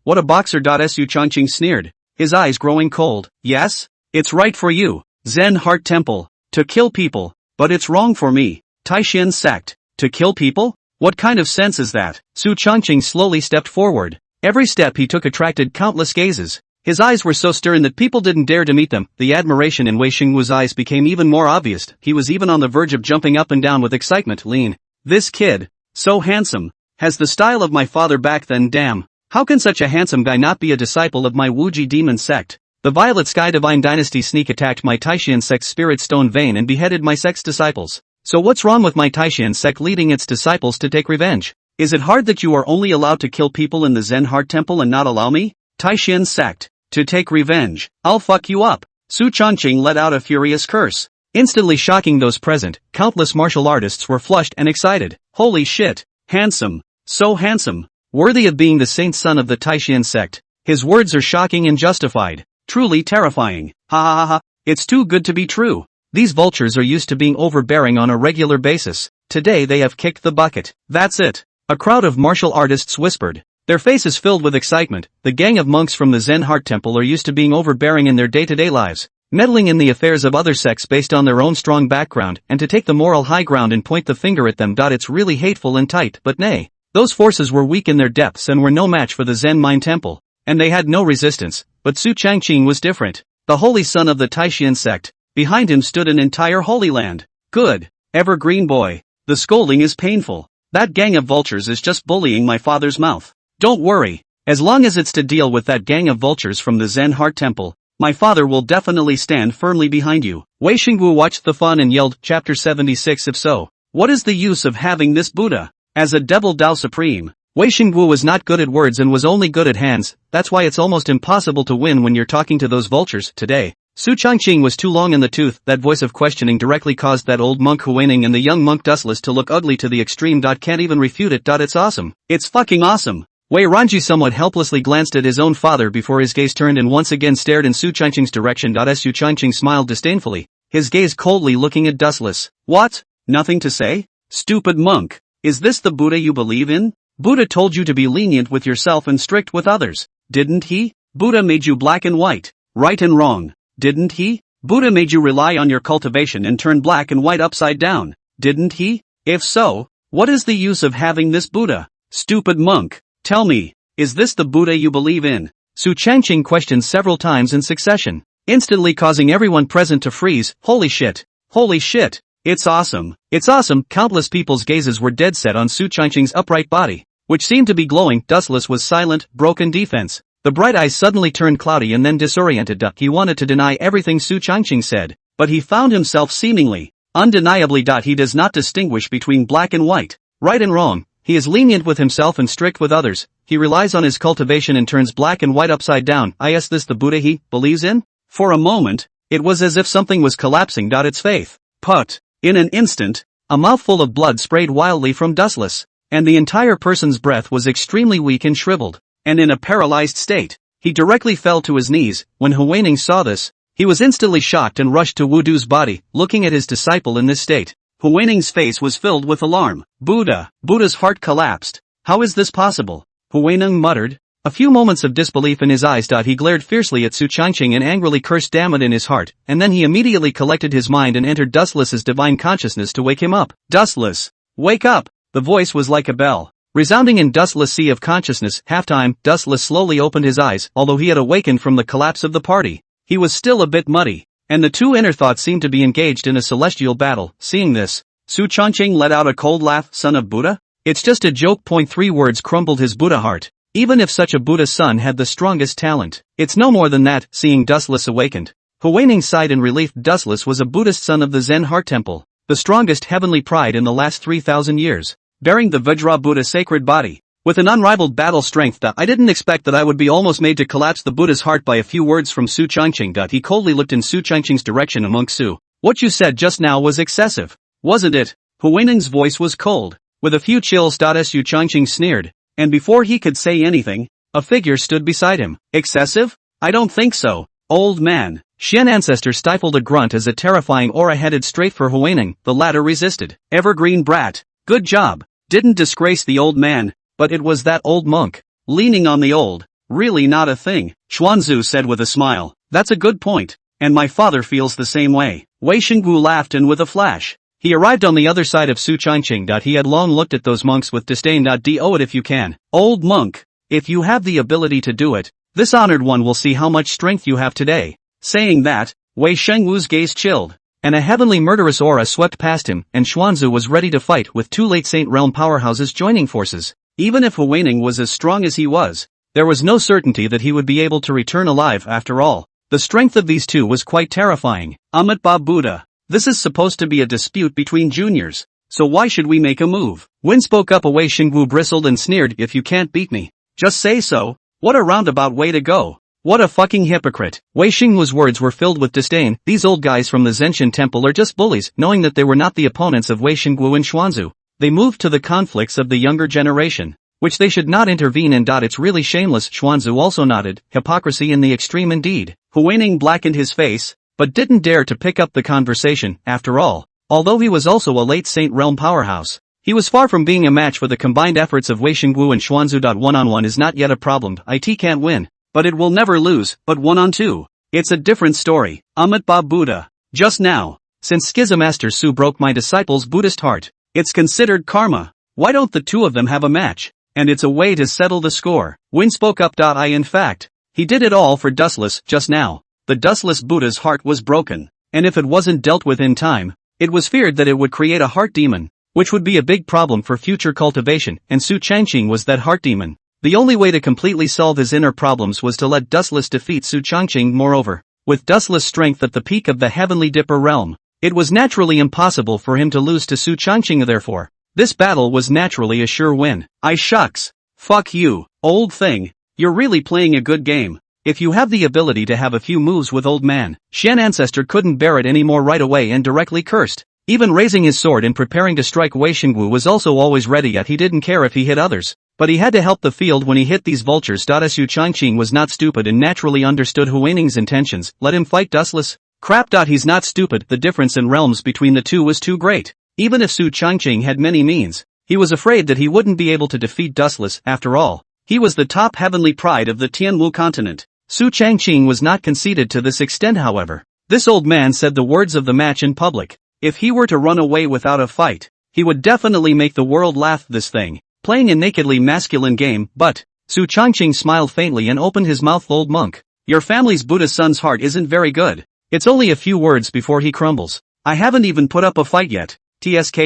what a boxer. Su Changqing sneered, his eyes growing cold. Yes? It's right for you, Zen Heart Temple, to kill people, but it's wrong for me, Taishan sect, to kill people? What kind of sense is that? Su Changqing slowly stepped forward. Every step he took attracted countless gazes. His eyes were so stern that people didn't dare to meet them. The admiration in Wei Xingwu's eyes became even more obvious. He was even on the verge of jumping up and down with excitement. Lean. This kid, so handsome, has the style of my father back then. Damn. How can such a handsome guy not be a disciple of my Wuji demon sect? The Violet Sky Divine Dynasty sneak attacked my Taishan sect's spirit stone vein and beheaded my sect's disciples. So what's wrong with my Taishan sect leading its disciples to take revenge? Is it hard that you are only allowed to kill people in the Zen Heart Temple and not allow me, Taishan sect, to take revenge? I'll fuck you up. Su Changqing let out a furious curse, instantly shocking those present. Countless martial artists were flushed and excited. Holy shit. Handsome. So handsome. Worthy of being the saint son of the Taishan sect. His words are shocking and justified. Truly terrifying. Ha ha ha ha. It's too good to be true. These vultures are used to being overbearing on a regular basis. Today they have kicked the bucket. That's it. A crowd of martial artists whispered, their faces filled with excitement. The gang of monks from the Zen Heart Temple are used to being overbearing in their day-to-day lives, meddling in the affairs of other sects based on their own strong background, and to take the moral high ground and point the finger at them. It's really hateful and tight. But nay, those forces were weak in their depths and were no match for the Zen Mind Temple, and they had no resistance. But Su Changqing was different, the holy son of the Taishan sect. Behind him stood an entire holy land. Good, evergreen boy. The scolding is painful. That gang of vultures is just bullying my father's mouth. Don't worry, as long as it's to deal with that gang of vultures from the Zen Heart Temple, my father will definitely stand firmly behind you. Wei Xingwu watched the fun and yelled, Chapter 76. If so, what is the use of having this Buddha as a devil Tao Supreme? Wei Xingwu was not good at words and was only good at hands. That's why it's almost impossible to win when you're talking to those vultures. Today, Su Changqing was too long in the tooth. That voice of questioning directly caused that old monk Huining and the young monk Dustless to look ugly to the extreme. Can't even refute it. It's awesome. It's fucking awesome. Wei Ranji somewhat helplessly glanced at his own father before his gaze turned and once again stared in Su Changqing's direction. Su Changqing smiled disdainfully, his gaze coldly looking at Dustless. What? Nothing to say? Stupid monk. Is this the Buddha you believe in? Buddha told you to be lenient with yourself and strict with others, didn't he? Buddha made you black and white, right and wrong, didn't he? Buddha made you rely on your cultivation and turn black and white upside down, didn't he? If so, what is the use of having this Buddha? Stupid monk, tell me, is this the Buddha you believe in? Su Changqing questioned several times in succession, instantly causing everyone present to freeze. Holy shit! Holy shit! It's awesome! It's awesome! Countless people's gazes were dead set on Su Changqing's upright body, which seemed to be glowing. Dustless was silent, broken defense. The bright eyes suddenly turned cloudy and then disoriented. He wanted to deny everything Su Changqing said, but he found himself seemingly, undeniably. He does not distinguish between black and white, right and wrong. He is lenient with himself and strict with others. He relies on his cultivation and turns black and white upside down. Is this the Buddha he believes in? For a moment, it was as if something was collapsing. Its faith. Put. In an instant, a mouthful of blood sprayed wildly from Dustless, and the entire person's breath was extremely weak and shriveled, and in a paralyzed state. He directly fell to his knees. When Huining saw this, he was instantly shocked and rushed to Wu Du's body. Looking at his disciple in this state, Huining's face was filled with alarm. Buddha's heart collapsed. How is this possible? Huining muttered, a few moments of disbelief in his eyes. He glared fiercely at Su Changqing and angrily cursed damn it in his heart, and then he immediately collected his mind and entered Dustless's divine consciousness to wake him up. Dustless, wake up! The voice was like a bell, resounding in Dustless' sea of consciousness. Halftime, Dustless slowly opened his eyes. Although he had awakened from the collapse of the party, he was still a bit muddy, and the two inner thoughts seemed to be engaged in a celestial battle. Seeing this, Su Changqing let out a cold laugh. Son of Buddha? It's just a joke. 3 words crumbled his Buddha heart. Even if such a Buddha son had the strongest talent, it's no more than that. Seeing Dustless awakened, Huining sighed in relief. Dustless was a Buddhist son of the Zen Heart Temple, the strongest heavenly pride in the last 3,000 years, bearing the Vajra Buddha sacred body, with an unrivaled battle strength. I didn't expect that I would be almost made to collapse the Buddha's heart by a few words from Su Changqing. He coldly looked in Su Changqing's direction. Monk Su, what you said just now was excessive, wasn't it? Huining's voice was cold, with a few chills. Su Changqing sneered, and before he could say anything, a figure stood beside him. Excessive? I don't think so, old man. Shen Ancestor stifled a grunt as a terrifying aura headed straight for Huining. The latter resisted. Evergreen brat, good job. Didn't disgrace the old man, but it was that old monk, leaning on the old, really not a thing, Xuanzu said with a smile. That's a good point, and my father feels the same way. Wei Shengwu laughed, and with a flash, he arrived on the other side of Su Changqing. He had long looked at those monks with disdain. Do it if you can, old monk. If you have the ability to do it, this honored one will see how much strength you have today. Saying that, Wei Shengwu's gaze chilled, and a heavenly murderous aura swept past him, and Xuanzu was ready to fight with 2 late Saint Realm powerhouses joining forces. Even if Huining was as strong as he was, there was no certainty that he would be able to return alive after all. The strength of these two was quite terrifying. Amitabha Buddha, this is supposed to be a dispute between juniors, so why should we make a move? When spoke up, Wei Shengwu bristled and sneered. If you can't beat me, just say so. What a roundabout way to go. What a fucking hypocrite. Wei Shengwu's words were filled with disdain. These old guys from the Zenshin Temple are just bullies. Knowing that they were not the opponents of Wei Shengwu and Xuanzu, they moved to the conflicts of the younger generation, which they should not intervene in. It's really shameless. Xuanzu also nodded. Hypocrisy in the extreme indeed. Huining blackened his face, but didn't dare to pick up the conversation. After all, although he was also a late Saint Realm powerhouse, he was far from being a match for the combined efforts of Wei Shengwu and Xuanzu. One-on-one is not yet a problem. It can't win, but it will never lose. But 1-on-2, it's a different story. Amitabha Buddha, just now, since Schismaster Su broke my disciple's Buddhist heart, it's considered karma. Why don't the two of them have a match? And it's a way to settle the score. Win spoke up. In fact, he did it all for Dustless just now. The Dustless Buddha's heart was broken, and if it wasn't dealt with in time, it was feared that it would create a heart demon, which would be a big problem for future cultivation, and Su Changqing was that heart demon. The only way to completely solve his inner problems was to let Dustless defeat Su Changqing. Moreover, with Dustless' strength at the peak of the Heavenly Dipper realm, it was naturally impossible for him to lose to Su Changqing. Therefore, this battle was naturally a sure win. Shucks. Fuck you, old thing. You're really playing a good game. If you have the ability to have a few moves with old man. Shen Ancestor couldn't bear it anymore right away and directly cursed. Even raising his sword and preparing to strike, Wei Shengwu was also always ready. Yet he didn't care if he hit others, but he had to help the field when he hit these vultures. Su Changqing was not stupid and naturally understood Huining's intentions. Let him fight Dustless? Crap. He's not stupid. The difference in realms between the two was too great. Even if Su Changqing had many means, He was afraid that he wouldn't be able to defeat Dustless after all. He was the top heavenly pride of the Tianwu continent. Su Changqing was not conceited to this extent however. This old man said the words of the match in public. If he were to run away without a fight, he would definitely make the world laugh. This thing, playing a nakedly masculine game, but Su Changqing smiled faintly and opened his mouth. Old monk, your family's Buddha son's heart isn't very good. It's only a few words before he crumbles. I haven't even put up a fight yet. TSK.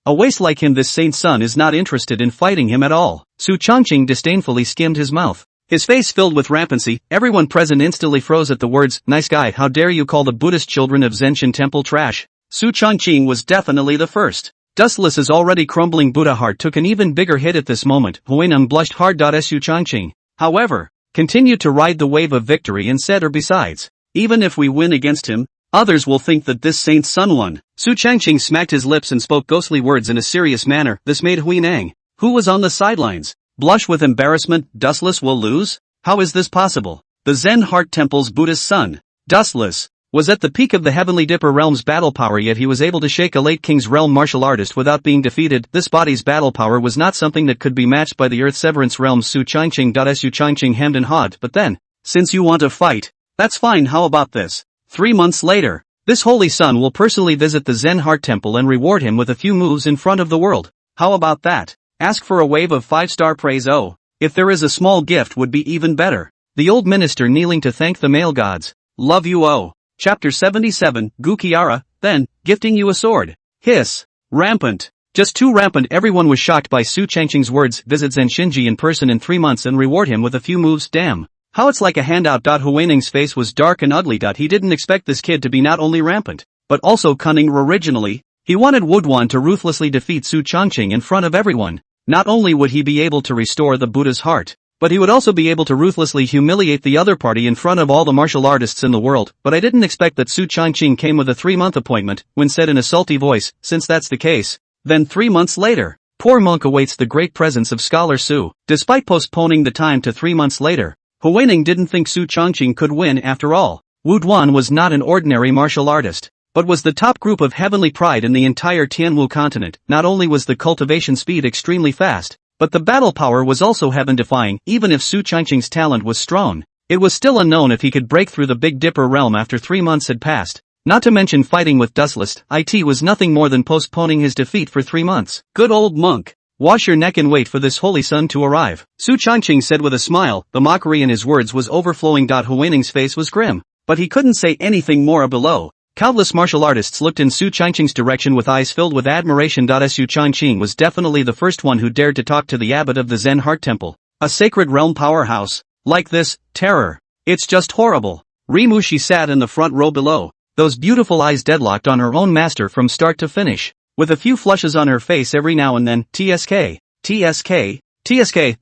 A waste like him, this saint's son is not interested in fighting him at all. Su Changqing disdainfully skimmed his mouth. His face filled with rampancy. Everyone present instantly froze at the words, nice guy, how dare you call the Buddhist children of Zenshin Temple trash. Su Changqing was definitely the first. Dustless's already crumbling Buddha heart took an even bigger hit at this moment. Huineng blushed hard. Su Changqing, however, continued to ride the wave of victory and said, besides, even if we win against him, others will think that this saint's son won. Su Changqing smacked his lips and spoke ghostly words in a serious manner. This made Huineng, who was on the sidelines, blush with embarrassment. Dustless will lose? How is this possible? The Zen Heart Temple's Buddhist son, Dustless, was at the peak of the Heavenly Dipper realm's battle power, yet he was able to shake a late King's Realm martial artist without being defeated. This body's battle power was not something that could be matched by the Earth Severance realm's Su Changqing. Su Changqing hemmed and hawed. But then, since you want to fight, that's fine. How about this? 3 months later, this holy son will personally visit the Zen Heart Temple and reward him with a few moves in front of the world. How about that? Ask for a wave of 5-star praise. Oh, if there is a small gift would be even better. The old minister kneeling to thank the male gods. Love you. Oh. Chapter 77, Gu Kiara, then, gifting you a sword. Hiss. Rampant. Just too rampant. Everyone was shocked by Su Changqing's words. Visit Zen Shinji in person in 3 months and reward him with a few moves. Damn. How it's like a handout. Huineng's face was dark and ugly. He didn't expect this kid to be not only rampant, but also cunning. Originally, he wanted Woodwan to ruthlessly defeat Su Changqing in front of everyone. Not only would he be able to restore the Buddha's heart, but he would also be able to ruthlessly humiliate the other party in front of all the martial artists in the world. But I didn't expect that Su Changqing came with a 3-month appointment, Wen said in a salty voice. Since that's the case, then 3 months later, poor monk awaits the great presence of Scholar Su. Despite postponing the time to 3 months later, Huineng didn't think Su Changqing could win after all. Wuduan was not an ordinary martial artist, but was the top group of heavenly pride in the entire Tianwu continent. Not only was the cultivation speed extremely fast, but the battle power was also heaven-defying. Even if Su Changqing's talent was strong, it was still unknown if he could break through the Big Dipper realm after 3 months had passed. Not to mention fighting with Dustless, it was nothing more than postponing his defeat for 3 months. Good old monk. Wash your neck and wait for this holy sun to arrive. Su Changqing said with a smile. The mockery in his words was overflowing. Huineng's face was grim, but he couldn't say anything more. Below, countless martial artists looked in Su Changqing's direction with eyes filled with admiration. Su Changqing was definitely the first one who dared to talk to the abbot of the Zen Heart Temple, a sacred realm powerhouse. Like this, terror. It's just horrible. Rimushi sat in the front row below, those beautiful eyes deadlocked on her own master from start to finish, with a few flushes on her face every now and then. TSK,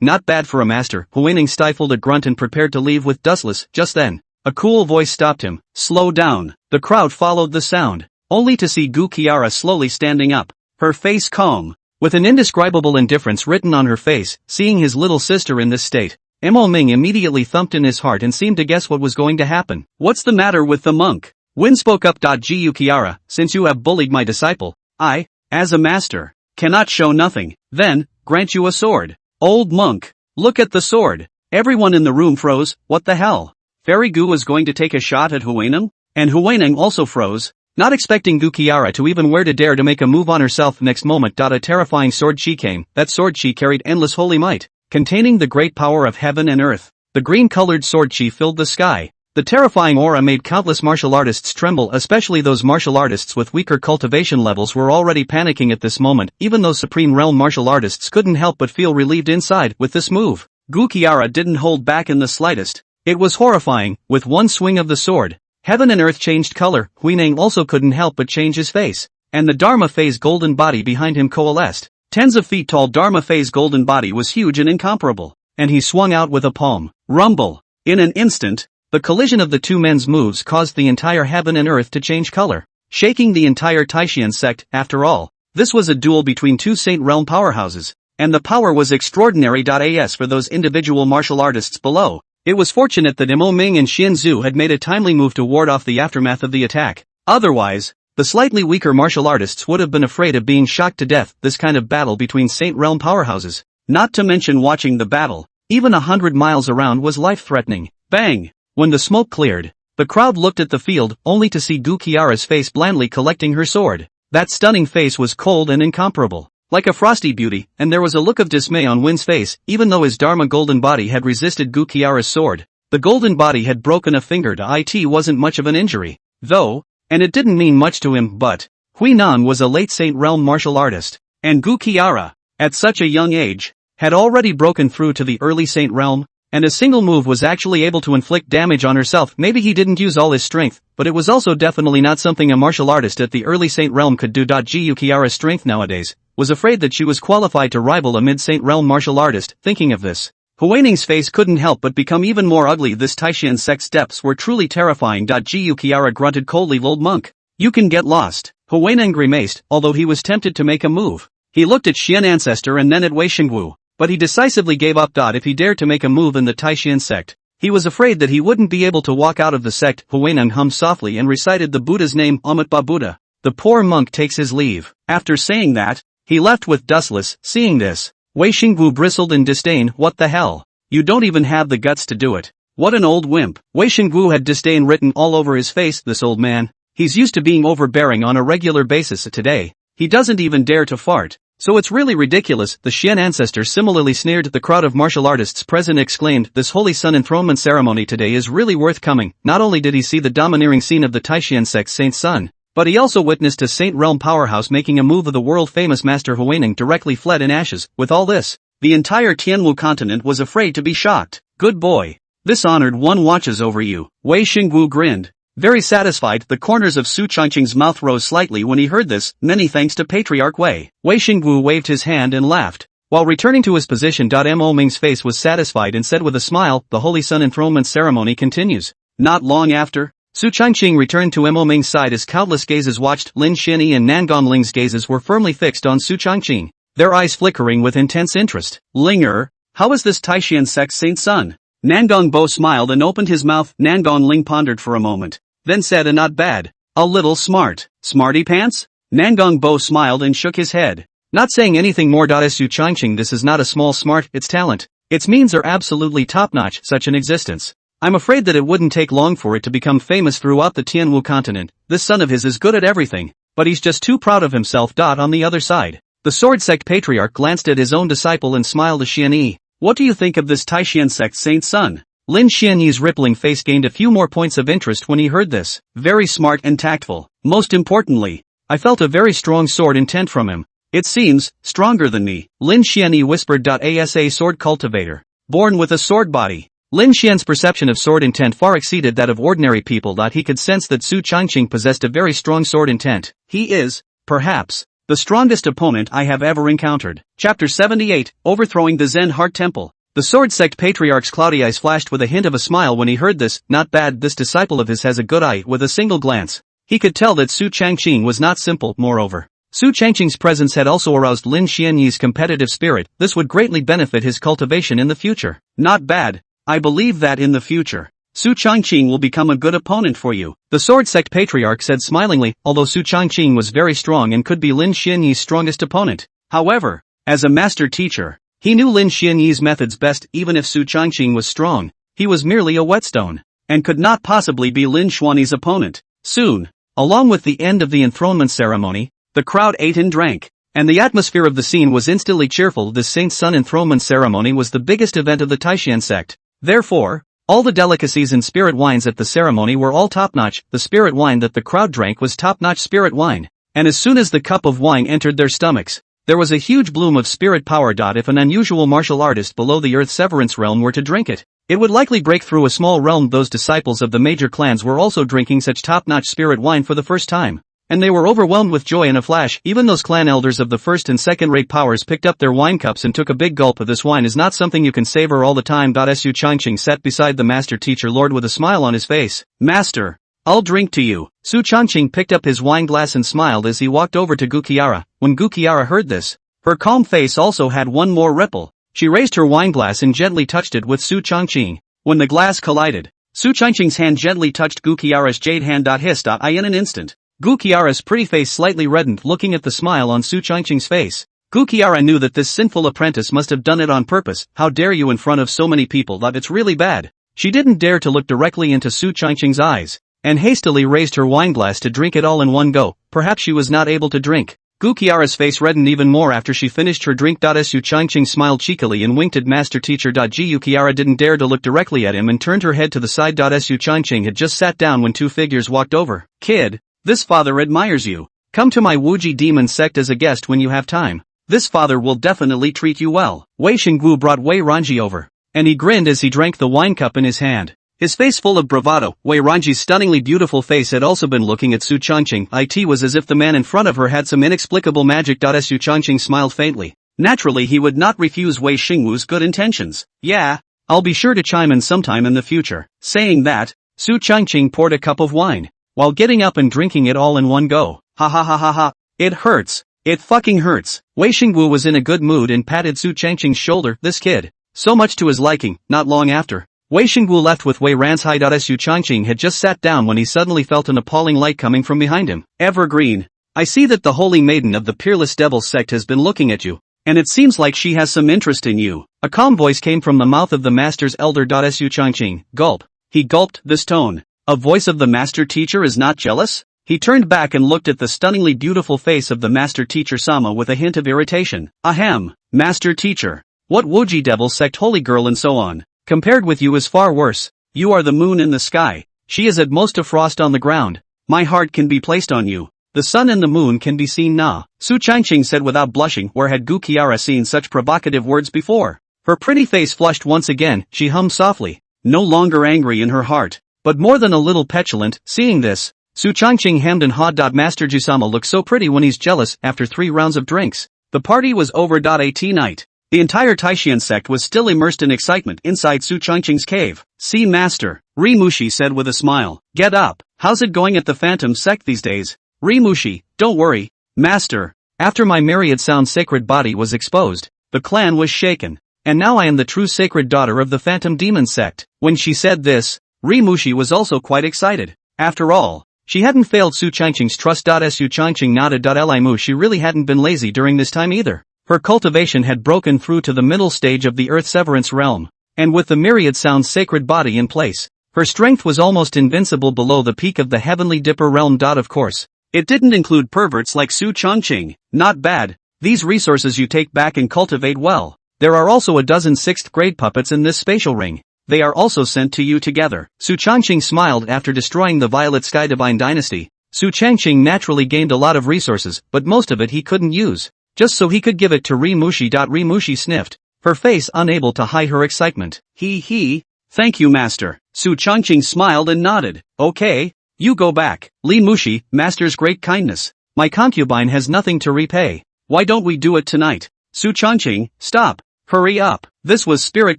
not bad for a master. Huineng stifled a grunt and prepared to leave with Dustless. Just then, a cool voice stopped him. Slow down. The crowd followed the sound, only to see Gu Kiara slowly standing up, her face calm, with an indescribable indifference written on her face. Seeing his little sister in this state, Mo Ming immediately thumped in his heart and seemed to guess what was going to happen. What's the matter with the monk? Wen spoke up. Gu Kiara, since you have bullied my disciple, I, as a master, cannot show nothing, then, grant you a sword. Old monk, look at the sword. Everyone in the room froze. What the hell? Fairy Gu was going to take a shot at Huineng? And Huineng also froze, not expecting Gu Kiara to even dare to make a move on herself. Next moment, a terrifying sword chi came. That sword chi carried endless holy might, containing the great power of heaven and earth. The green-colored sword chi filled the sky. The terrifying aura made countless martial artists tremble, especially those martial artists with weaker cultivation levels were already panicking at this moment. Even those Supreme Realm martial artists couldn't help but feel relieved inside. With this move, Gu Kiara didn't hold back in the slightest. It was horrifying. With one swing of the sword, heaven and earth changed color. Huineng also couldn't help but change his face, and the Dharma Phase golden body behind him coalesced. Tens of feet tall Dharma Phase golden body was huge and incomparable, and he swung out with a palm. Rumble. In an instant, the collision of the two men's moves caused the entire heaven and earth to change color, shaking the entire Taishian sect. After all, this was a duel between two Saint Realm powerhouses, and the power was extraordinary. As for those individual martial artists below, it was fortunate that Mo Ming and Xian Zhu had made a timely move to ward off the aftermath of the attack. Otherwise, The slightly weaker martial artists would have been afraid of being shocked to death. This kind of battle between Saint Realm powerhouses, not to mention watching the battle, even 100 miles around, was life-threatening. Bang! When the smoke cleared, the crowd looked at the field, only to see Gu Kiara's face blandly collecting her sword. That stunning face was cold and incomparable, like a frosty beauty, and there was a look of dismay on Win's face. Even though his Dharma golden body had resisted Gu Kiara's sword, the golden body had broken a finger. It wasn't much of an injury, though, and it didn't mean much to him. But Hui Nan was a late Saint Realm martial artist, and Gu Kiara, at such a young age, had already broken through to the early Saint Realm, and a single move was actually able to inflict damage on herself. Maybe he didn't use all his strength, but it was also definitely not something a martial artist at the early Saint Realm could do. Gu Kiara's strength nowadays was afraid that she was qualified to rival a mid-Saint Realm martial artist. Thinking of this, Huining's face couldn't help but become even more ugly. This Taishan sect's steps were truly terrifying. Gu Kiara grunted coldly. "Old monk, you can get lost." Huining grimaced, although he was tempted to make a move. He looked at Xian Ancestor and then at Wei Xingwu, but he decisively gave up. If he dared to make a move in the Taishan sect, he was afraid that he wouldn't be able to walk out of the sect. Huineng hummed softly and recited the Buddha's name, Amitabha Buddha. The poor monk takes his leave. After saying that, he left with dustless. Seeing this, Wei Xingwu bristled in disdain. "What the hell? You don't even have the guts to do it. What an old wimp." Wei Xingwu had disdain written all over his face. This old man, he's used to being overbearing on a regular basis. Today, he doesn't even dare to fart. So it's really ridiculous. The Xian Ancestor similarly sneered. The crowd of martial artists present exclaimed, "This Holy Sun enthronement ceremony today is really worth coming." Not only did he see the domineering scene of the Taishan sect's Saint Sun, but he also witnessed a Saint Realm powerhouse making a move of the world-famous Master Huineng directly fled in ashes. With all this, the entire Tianwu continent was afraid to be shocked. "Good boy. This honored one watches over you." Wei Xingwu grinned, very satisfied. The corners of Su Changqing's mouth rose slightly when he heard this. "Many thanks to Patriarch Wei." Wei Xingwu waved his hand and laughed, while returning to his position. Mo Ming's face was satisfied and said with a smile, "The Holy Sun enthronement ceremony continues." Not long after, Su Changqing returned to Mo Ming's side as countless gazes watched. Lin Xianyi and Nan Gongling's gazes were firmly fixed on Su Changqing, their eyes flickering with intense interest. "Linger, how is this Taishan sect's Saint Sun?" Nangong Bo smiled and opened his mouth. Nangong Ling pondered for a moment, then said, "Not bad. A little smart." "Smarty pants?" Nangong Bo smiled and shook his head, not saying anything more. Su Changqing, this is not a small smart, it's talent. Its means are absolutely top-notch. Such an existence, I'm afraid that it wouldn't take long for it to become famous throughout the Tianwu continent. This son of his is good at everything, but he's just too proud of himself. On the other side, the Sword Sect Patriarch glanced at his own disciple and smiled. Xianyi, what do you think of this Taishan sect Saint Sun? Lin Xianyi's rippling face gained a few more points of interest when he heard this. "Very smart and tactful. Most importantly, I felt a very strong sword intent from him. It seems stronger than me." Lin Xianyi whispered. "Asa sword cultivator, born with a sword body." Lin Xian's perception of sword intent far exceeded that of ordinary people. He could sense that Su Changqing possessed a very strong sword intent. He is, perhaps, the strongest opponent I have ever encountered. Chapter 78, Overthrowing the Zen Heart Temple. The Sword Sect Patriarch's cloudy eyes flashed with a hint of a smile when he heard this. "Not bad, this disciple of his has a good eye." With a single glance, he could tell that Su Changqing was not simple. Moreover, Su Changqing's presence had also aroused Lin Xianyi's competitive spirit. This would greatly benefit his cultivation in the future. "Not bad. I believe that in the future, Su Changqing will become a good opponent for you," the Sword Sect Patriarch said smilingly. Although Su Changqing was very strong and could be Lin Xianyi's strongest opponent, however, as a master teacher, he knew Lin Xianyi's methods best. Even if Su Changqing was strong, he was merely a whetstone, and could not possibly be Lin Xuanyi's opponent. Soon, along with the end of the enthronement ceremony, the crowd ate and drank, and the atmosphere of the scene was instantly cheerful. The Saint Sun enthronement ceremony was the biggest event of the Taishan sect. Therefore, all the delicacies and spirit wines at the ceremony were all top-notch. The spirit wine that the crowd drank was top-notch spirit wine, and as soon as the cup of wine entered their stomachs, there was a huge bloom of spirit power. If an unusual martial artist below the Earth Severance realm were to drink it, it would likely break through a small realm. Those disciples of the major clans were also drinking such top-notch spirit wine for the first time, and they were overwhelmed with joy in a flash. Even those clan elders of the first and second-rate powers picked up their wine cups and took a big gulp. Of this wine is not something you can savor all the time. Su Changqing sat beside the master teacher lord with a smile on his face. "Master, I'll drink to you." Su Changqing picked up his wine glass and smiled as he walked over to Gu Kiara. When Gu Kiara heard this, her calm face also had one more ripple. She raised her wine glass and gently touched it with Su Changqing. When the glass collided, Su Changqing's hand gently touched Gu Kiara's jade hand. Hiss. In an instant, Gu Qiara's pretty face slightly reddened looking at the smile on Su Changqing's face. Gu Qiara knew that this sinful apprentice must have done it on purpose. How dare you in front of so many people, that it's really bad. She didn't dare to look directly into Su Changqing's eyes, and hastily raised her wineglass to drink it all in one go. Perhaps she was not able to drink. Gu Qiara's face reddened even more after she finished her drink. Su Changqing smiled cheekily and winked at Master Teacher. Gu Qiara didn't dare to look directly at him and turned her head to the side. Su Changqing had just sat down when two figures walked over. Kid, this father admires you. Come to my Wuji demon sect as a guest when you have time. This father will definitely treat you well. Wei Xingwu brought Wei Ranji over, and he grinned as he drank the wine cup in his hand. His face full of bravado. Wei Ranji's stunningly beautiful face had also been looking at Su Changqing. It was as if the man in front of her had some inexplicable magic. Su Changqing smiled faintly. Naturally he would not refuse Wei Xingwu's good intentions. Yeah, I'll be sure to chime in sometime in the future. Saying that, Su Changqing poured a cup of wine, while getting up and drinking it all in one go. Ha ha ha ha ha. It hurts. It fucking hurts. Wei Xingwu was in a good mood and patted Su Changqing's shoulder. This kid, so much to his liking. Not long after, Wei Xingwu left with Wei Ranzhai. Su Changqing had just sat down when he suddenly felt an appalling light coming from behind him. Evergreen, I see that the holy maiden of the Peerless Devil sect has been looking at you, and it seems like she has some interest in you. A calm voice came from the mouth of the master's elder. Su Changqing, gulp. He gulped. This tone of voice of the master teacher is not jealous? He turned back and looked at the stunningly beautiful face of the master teacher Sama with a hint of irritation. Ahem, master teacher. What Wuji devil sect holy girl and so on. Compared with you is far worse. You are the moon in the sky. She is at most a frost on the ground. My heart can be placed on you. The sun and the moon can be seen na. Su Changqing said without blushing. Where had Gu Qiara seen such provocative words before? Her pretty face flushed once again. She hummed softly, no longer angry in her heart, but more than a little petulant. Seeing this, Su Changqing hemmed and hawed. Master Jusama looks so pretty when he's jealous. After 3 rounds of drinks, the party was over. At night, the entire Taishian sect was still immersed in excitement inside Su Changqing's cave. See master, Rimushi said with a smile. Get up. How's it going at the Phantom sect these days? Rimushi, don't worry, master. After my myriad sound sacred body was exposed, the clan was shaken, and now I am the true sacred daughter of the Phantom Demon sect. When she said this, Rimushi was also quite excited. After all, she hadn't failed Su Changqing's trust. Su Changqing nodded. Limu, she really hadn't been lazy during this time either. Her cultivation had broken through to the middle stage of the Earth Severance realm, and with the myriad sound sacred body in place, her strength was almost invincible below the peak of the Heavenly Dipper realm. Of course, it didn't include perverts like Su Changqing. Not bad. These resources you take back and cultivate well. There are also a dozen 6th grade puppets in this spatial ring. They are also sent to you together. Su Changqing smiled. After destroying the Violet Sky Divine Dynasty, Su Changqing naturally gained a lot of resources, but most of it he couldn't use, just so he could give it to Rimushi. Rimushi sniffed, her face unable to hide her excitement. Thank you master. Su Changqing smiled and nodded. Okay, you go back. Li Mushi, master's great kindness. My concubine has nothing to repay. Why don't we do it tonight? Su Changqing, stop. Hurry up. This was Spirit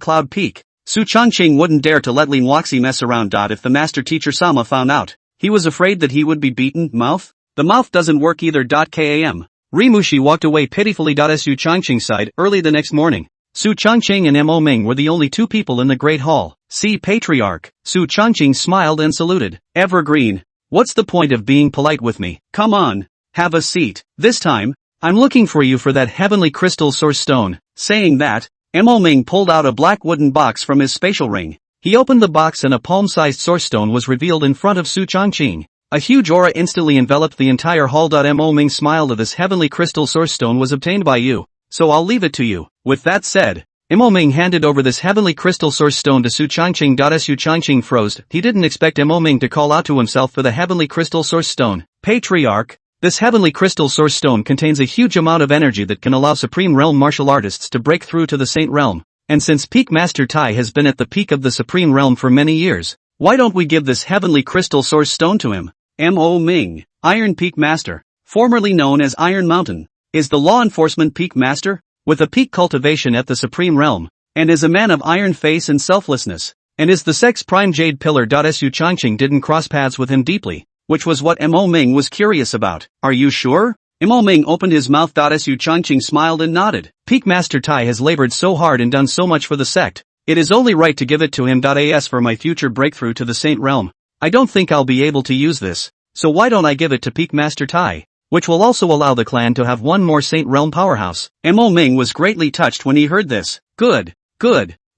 Cloud Peak. Su Changqing wouldn't dare to let Lin Waxi mess around. If the master teacher Sama found out, he was afraid that he would be beaten. Mouth? The mouth doesn't work either. Kam. Rimushi walked away pitifully. Su Changqing sighed. Early the next morning, Su Changqing and Mo Ming were the only 2 people in the Great Hall. See Patriarch. Su Changqing smiled and saluted. Evergreen, what's the point of being polite with me? Come on, have a seat. This time, I'm looking for you for that heavenly crystal source stone. Saying that, Mo Ming pulled out a black wooden box from his spatial ring. He opened the box and a palm-sized source stone was revealed in front of Su Changqing. A huge aura instantly enveloped the entire hall. Mo Ming smiled. This heavenly crystal source stone was obtained by you, so I'll leave it to you. With that said, Mo Ming handed over this heavenly crystal source stone to Su Changqing. Su Changqing froze. He didn't expect Mo Ming to call out to himself for the heavenly crystal source stone. Patriarch, this heavenly crystal source stone contains a huge amount of energy that can allow Supreme Realm martial artists to break through to the Saint Realm. And since Peak Master Tai has been at the peak of the Supreme Realm for many years, why don't we give this heavenly crystal source stone to him? Mo Ming, Iron Peak Master, formerly known as Iron Mountain, is the law enforcement Peak Master, with a peak cultivation at the Supreme Realm, and is a man of iron face and selflessness, and is the sect's prime jade pillar. Su Changqing didn't cross paths with him deeply, which was what Mo Ming was curious about. Are you sure? Mo Ming opened his mouth. Su Changqing smiled and nodded. Peak Master Tai has labored so hard and done so much for the sect. It is only right to give it to him. As for my future breakthrough to the Saint Realm, I don't think I'll be able to use this. so why don't I give it to Peak Master Tai? Which will also allow the clan to have one more Saint Realm powerhouse. Mo Ming was greatly touched when he heard this. Good.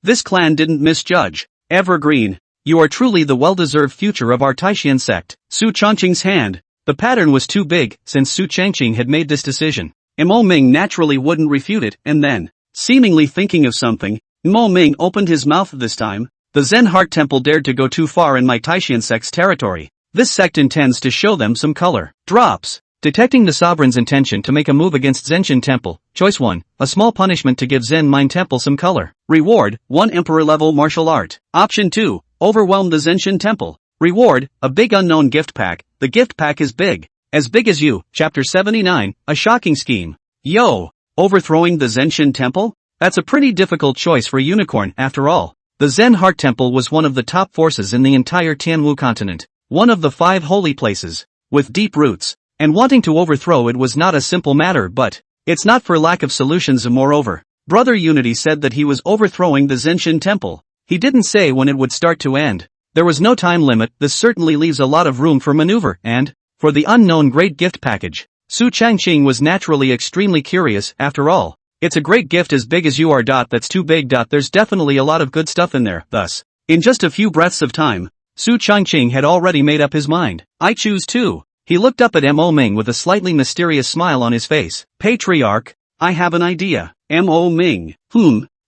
This clan didn't misjudge. Evergreen. You are truly the well-deserved future of our Taishan sect. Su Changqing's hand. The pattern was too big, since Su Changqing had made this decision. Mo Ming naturally wouldn't refute it, and then, seemingly thinking of something, Mo Ming opened his mouth this time. The Zen Heart Temple dared to go too far in my Taishan sect's territory. This sect intends to show them some color. Drops. Detecting the sovereign's intention to make a move against Zenshin Temple. Choice 1. A small punishment to give Zen Mind Temple some color. Reward, 1 Emperor-level martial art. Option 2. Overwhelm the Zenshin Temple. Reward, a big unknown gift pack. The gift pack is big. As big as you. Chapter 79, a shocking scheme. Yo! Overthrowing the Zenshin Temple? That's a pretty difficult choice for a unicorn, after all. The Zen Heart Temple was one of the top forces in the entire Tianwu continent. One of the 5 holy places. With deep roots. And wanting to overthrow it was not a simple matter, but it's not for lack of solutions. And moreover, Brother Unity said that he was overthrowing the Zenshin Temple. He didn't say when it would start to end. There was no time limit. This certainly leaves a lot of room for maneuver, and, for the unknown great gift package, Su Changqing was naturally extremely curious. After all, it's a great gift as big as you are. That's too big. There's definitely a lot of good stuff in there. Thus, in just a few breaths of time, Su Changqing had already made up his mind. I choose 2. He looked up at Mo Ming with a slightly mysterious smile on his face. Patriarch, I have an idea. Mo Ming.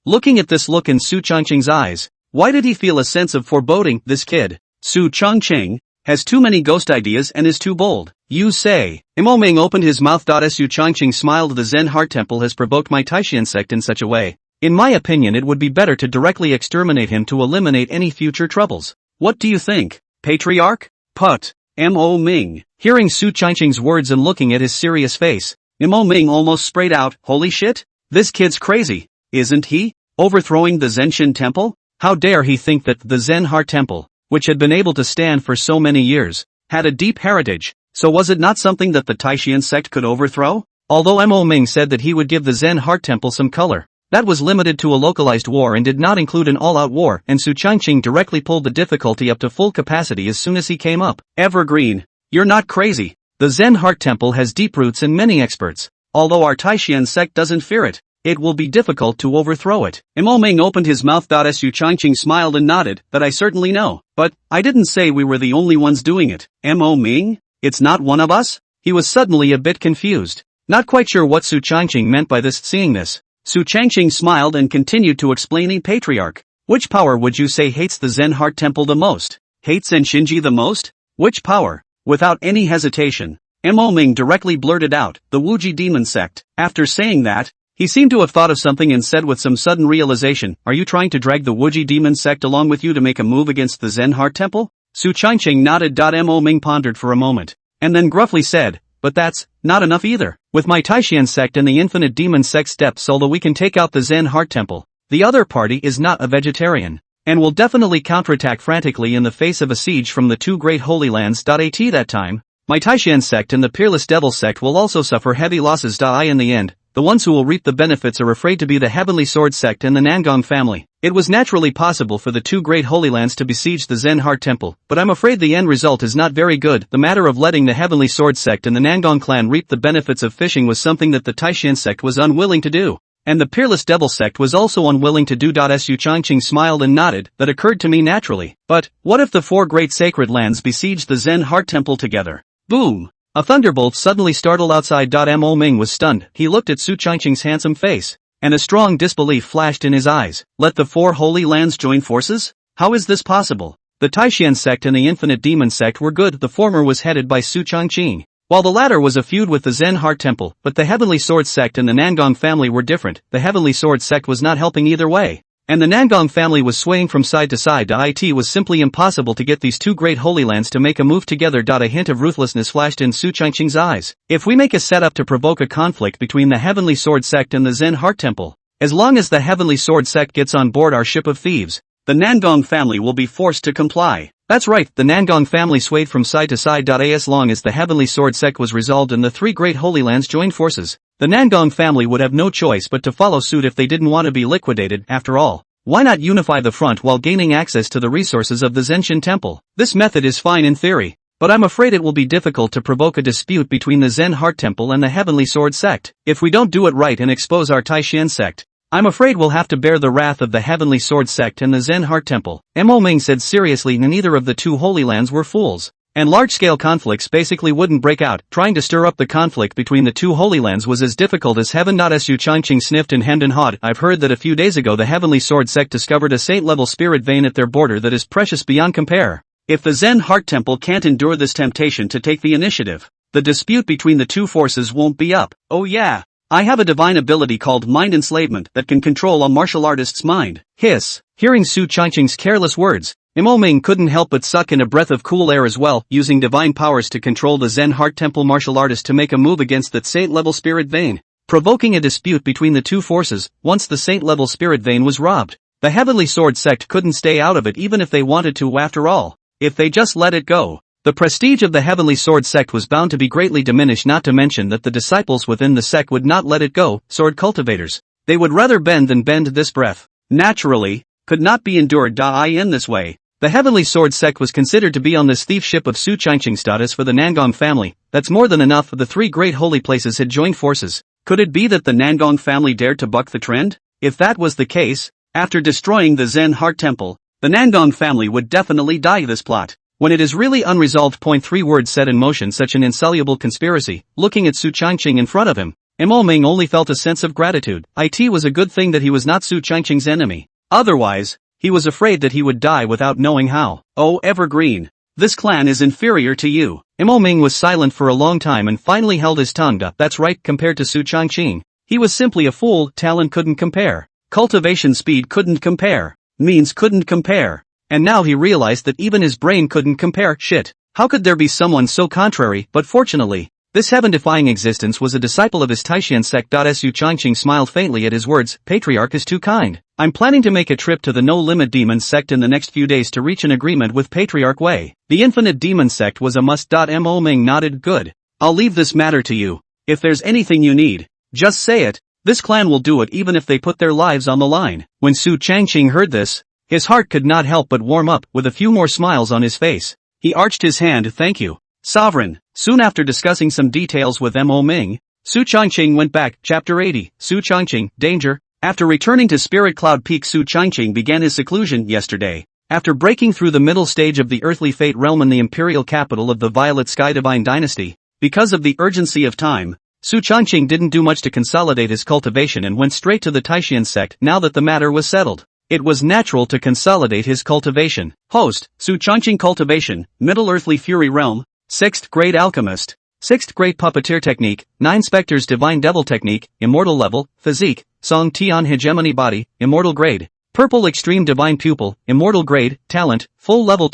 Looking at this look in Su Changqing's eyes, why did he feel a sense of foreboding? This kid, Su Changqing, has too many ghost ideas and is too bold. You say. Mo Ming opened his mouth. As Su Changqing smiled, the Zen Heart Temple has provoked my Taishan sect in such a way. In my opinion, it would be better to directly exterminate him to eliminate any future troubles. What do you think, Patriarch? Put. Mo Ming. Hearing Su Changqing's words and looking at his serious face, Mo Ming almost sprayed out, holy shit? This kid's crazy, isn't he? Overthrowing the Zenshin Temple? How dare he think that the Zen Heart Temple, which had been able to stand for so many years, had a deep heritage, so was it not something that the Taishan sect could overthrow? Although Mo Ming said that he would give the Zen Heart Temple some color, that was limited to a localized war and did not include an all-out war, and Su Changqing directly pulled the difficulty up to full capacity as soon as he came up. Evergreen. You're not crazy. The Zen Heart Temple has deep roots in many experts. Although our Taishan sect doesn't fear it, it will be difficult to overthrow it. Mo Ming opened his mouth. As Su Changqing smiled and nodded, that I certainly know. But, I didn't say we were the only ones doing it. Mo Ming? It's not one of us? He was suddenly a bit confused. Not quite sure what Su Changqing meant by this. Seeing this, Su Changqing smiled and continued to explain. Patriarch, which power would you say hates the Zen Heart Temple the most? Hates Shinji the most? Which power? Without any hesitation, Mo Ming directly blurted out, the Wuji Demon Sect. After saying that, he seemed to have thought of something and said with some sudden realization, are you trying to drag the Wuji Demon Sect along with you to make a move against the Zen Heart Temple? Su Changqing nodded. Mo Ming pondered for a moment, and then gruffly said, but that's not enough either. With my Taishan sect and the Infinite Demon Sect's depths, although we can take out the Zen Heart Temple, the other party is not a vegetarian, and will definitely counterattack frantically in the face of a siege from the 2 great holy lands. At that time, my Taishan sect and the Peerless Devil sect will also suffer heavy losses. In the end, the ones who will reap the benefits are afraid to be the Heavenly Sword sect and the Nangong family. It was naturally possible for the 2 great holy lands to besiege the Zen Heart Temple, but I'm afraid the end result is not very good. The matter of letting the Heavenly Sword sect and the Nangong clan reap the benefits of fishing was something that the Taishan sect was unwilling to do. And the Peerless Devil sect was also unwilling to do. Su Changqing smiled and nodded, that occurred to me naturally. But, what if the 4 great sacred lands besieged the Zen Heart Temple together? Boom! A thunderbolt suddenly startled outside. Mo Ming was stunned. He looked at Su Changqing's handsome face, and a strong disbelief flashed in his eyes. Let the 4 holy lands join forces? How is this possible? The Taishan sect and the Infinite Demon sect were good. The former was headed by Su Changqing, while the latter was a feud with the Zen Heart Temple. But the Heavenly Sword sect and the Nangong family were different. The Heavenly Sword sect was not helping either way, and the Nangong family was swaying from side to side. It was simply impossible to get these 2 great holy lands to make a move together. A hint of ruthlessness flashed in Su Changqing's eyes. If we make a setup to provoke a conflict between the Heavenly Sword sect and the Zen Heart Temple, as long as the Heavenly Sword sect gets on board our ship of thieves, the Nangong family will be forced to comply. That's right, the Nangong family swayed from side to side. As long as the Heavenly Sword sect was resolved and the 3 great holy lands joined forces, the Nangong family would have no choice but to follow suit if they didn't want to be liquidated. After all, why not unify the front while gaining access to the resources of the Zenshin Temple? This method is fine in theory, but I'm afraid it will be difficult to provoke a dispute between the Zen Heart Temple and the Heavenly Sword sect. If we don't do it right and expose our Taishan sect, I'm afraid we'll have to bear the wrath of the Heavenly Sword sect and the Zen Heart Temple. Mo Ming said seriously. Neither of the two Holy Lands were fools, and large-scale conflicts basically wouldn't break out. Trying to stir up the conflict between the two Holy Lands was as difficult as heaven. Su Changqing sniffed and hemmed and hawed. I've heard that a few days ago the Heavenly Sword sect discovered a saint-level spirit vein at their border that is precious beyond compare. If the Zen Heart Temple can't endure this temptation to take the initiative, the dispute between the two forces won't be up. Oh yeah. I have a divine ability called mind enslavement that can control a martial artist's mind. Hiss. Hearing Su Changqing's careless words, Mo Ming couldn't help but suck in a breath of cool air as well, using divine powers to control the Zen Heart Temple martial artist to make a move against that saint-level spirit vein, provoking a dispute between the two forces. Once the saint-level spirit vein was robbed, the Heavenly Sword sect couldn't stay out of it even if they wanted to. After all, if they just let it go, the prestige of the Heavenly Sword sect was bound to be greatly diminished, not to mention that the disciples within the sect would not let it go. Sword cultivators, they would rather bend than bend. This breath, naturally, could not be endured. In this way, the Heavenly Sword sect was considered to be on this thief ship of Su Changqing status for the Nangong family. That's more than enough. The three great holy places had joined forces. Could it be that the Nangong family dared to buck the trend? If that was the case, after destroying the Zen Heart Temple, the Nangong family would definitely die. This plot, when it is really unresolved. 3 words set in motion such an insoluble conspiracy. Looking at Su Changqing in front of him, Mo Ming only felt a sense of gratitude. It was a good thing that he was not Su Changqing's enemy. Otherwise, he was afraid that he would die without knowing how. Oh Evergreen, this clan is inferior to you. Mo Ming was silent for a long time and finally held his tongue. That's right, compared to Su Changqing, he was simply a fool. Talent couldn't compare. Cultivation speed couldn't compare. Means couldn't compare. And now he realized that even his brain couldn't compare. Shit. How could there be someone so contrary? But fortunately, this heaven-defying existence was a disciple of his Taishan sect. Su Changqing smiled faintly at his words. Patriarch is too kind. I'm planning to make a trip to the No-Limit Demon sect in the next few days to reach an agreement with Patriarch Wei. The Infinite Demon sect was a must. Mo Ming nodded. Good. I'll leave this matter to you. If there's anything you need, just say it. This clan will do it even if they put their lives on the line. When Su Changqing heard this, his heart could not help but warm up. With a few more smiles on his face, he arched his hand. Thank you, Sovereign. Soon after discussing some details with Mo Ming, Su Changqing went back. Chapter 80, Su Changqing, Danger. After returning to Spirit Cloud Peak, Su Changqing began his seclusion yesterday. After breaking through the middle stage of the earthly fate realm in the imperial capital of the Violet Sky Divine Dynasty, because of the urgency of time, Su Changqing didn't do much to consolidate his cultivation and went straight to the Taishan sect. Now that the matter was settled, it was natural to consolidate his cultivation. Host, Su Changqing Cultivation, Middle Earthly Fury Realm, 6th Grade Alchemist, 6th Grade Puppeteer Technique, 9 Spectres Divine Devil Technique, Immortal Level, Physique, Song Tian Hegemony Body, Immortal Grade, Purple Extreme Divine Pupil, Immortal Grade, Talent, Full Level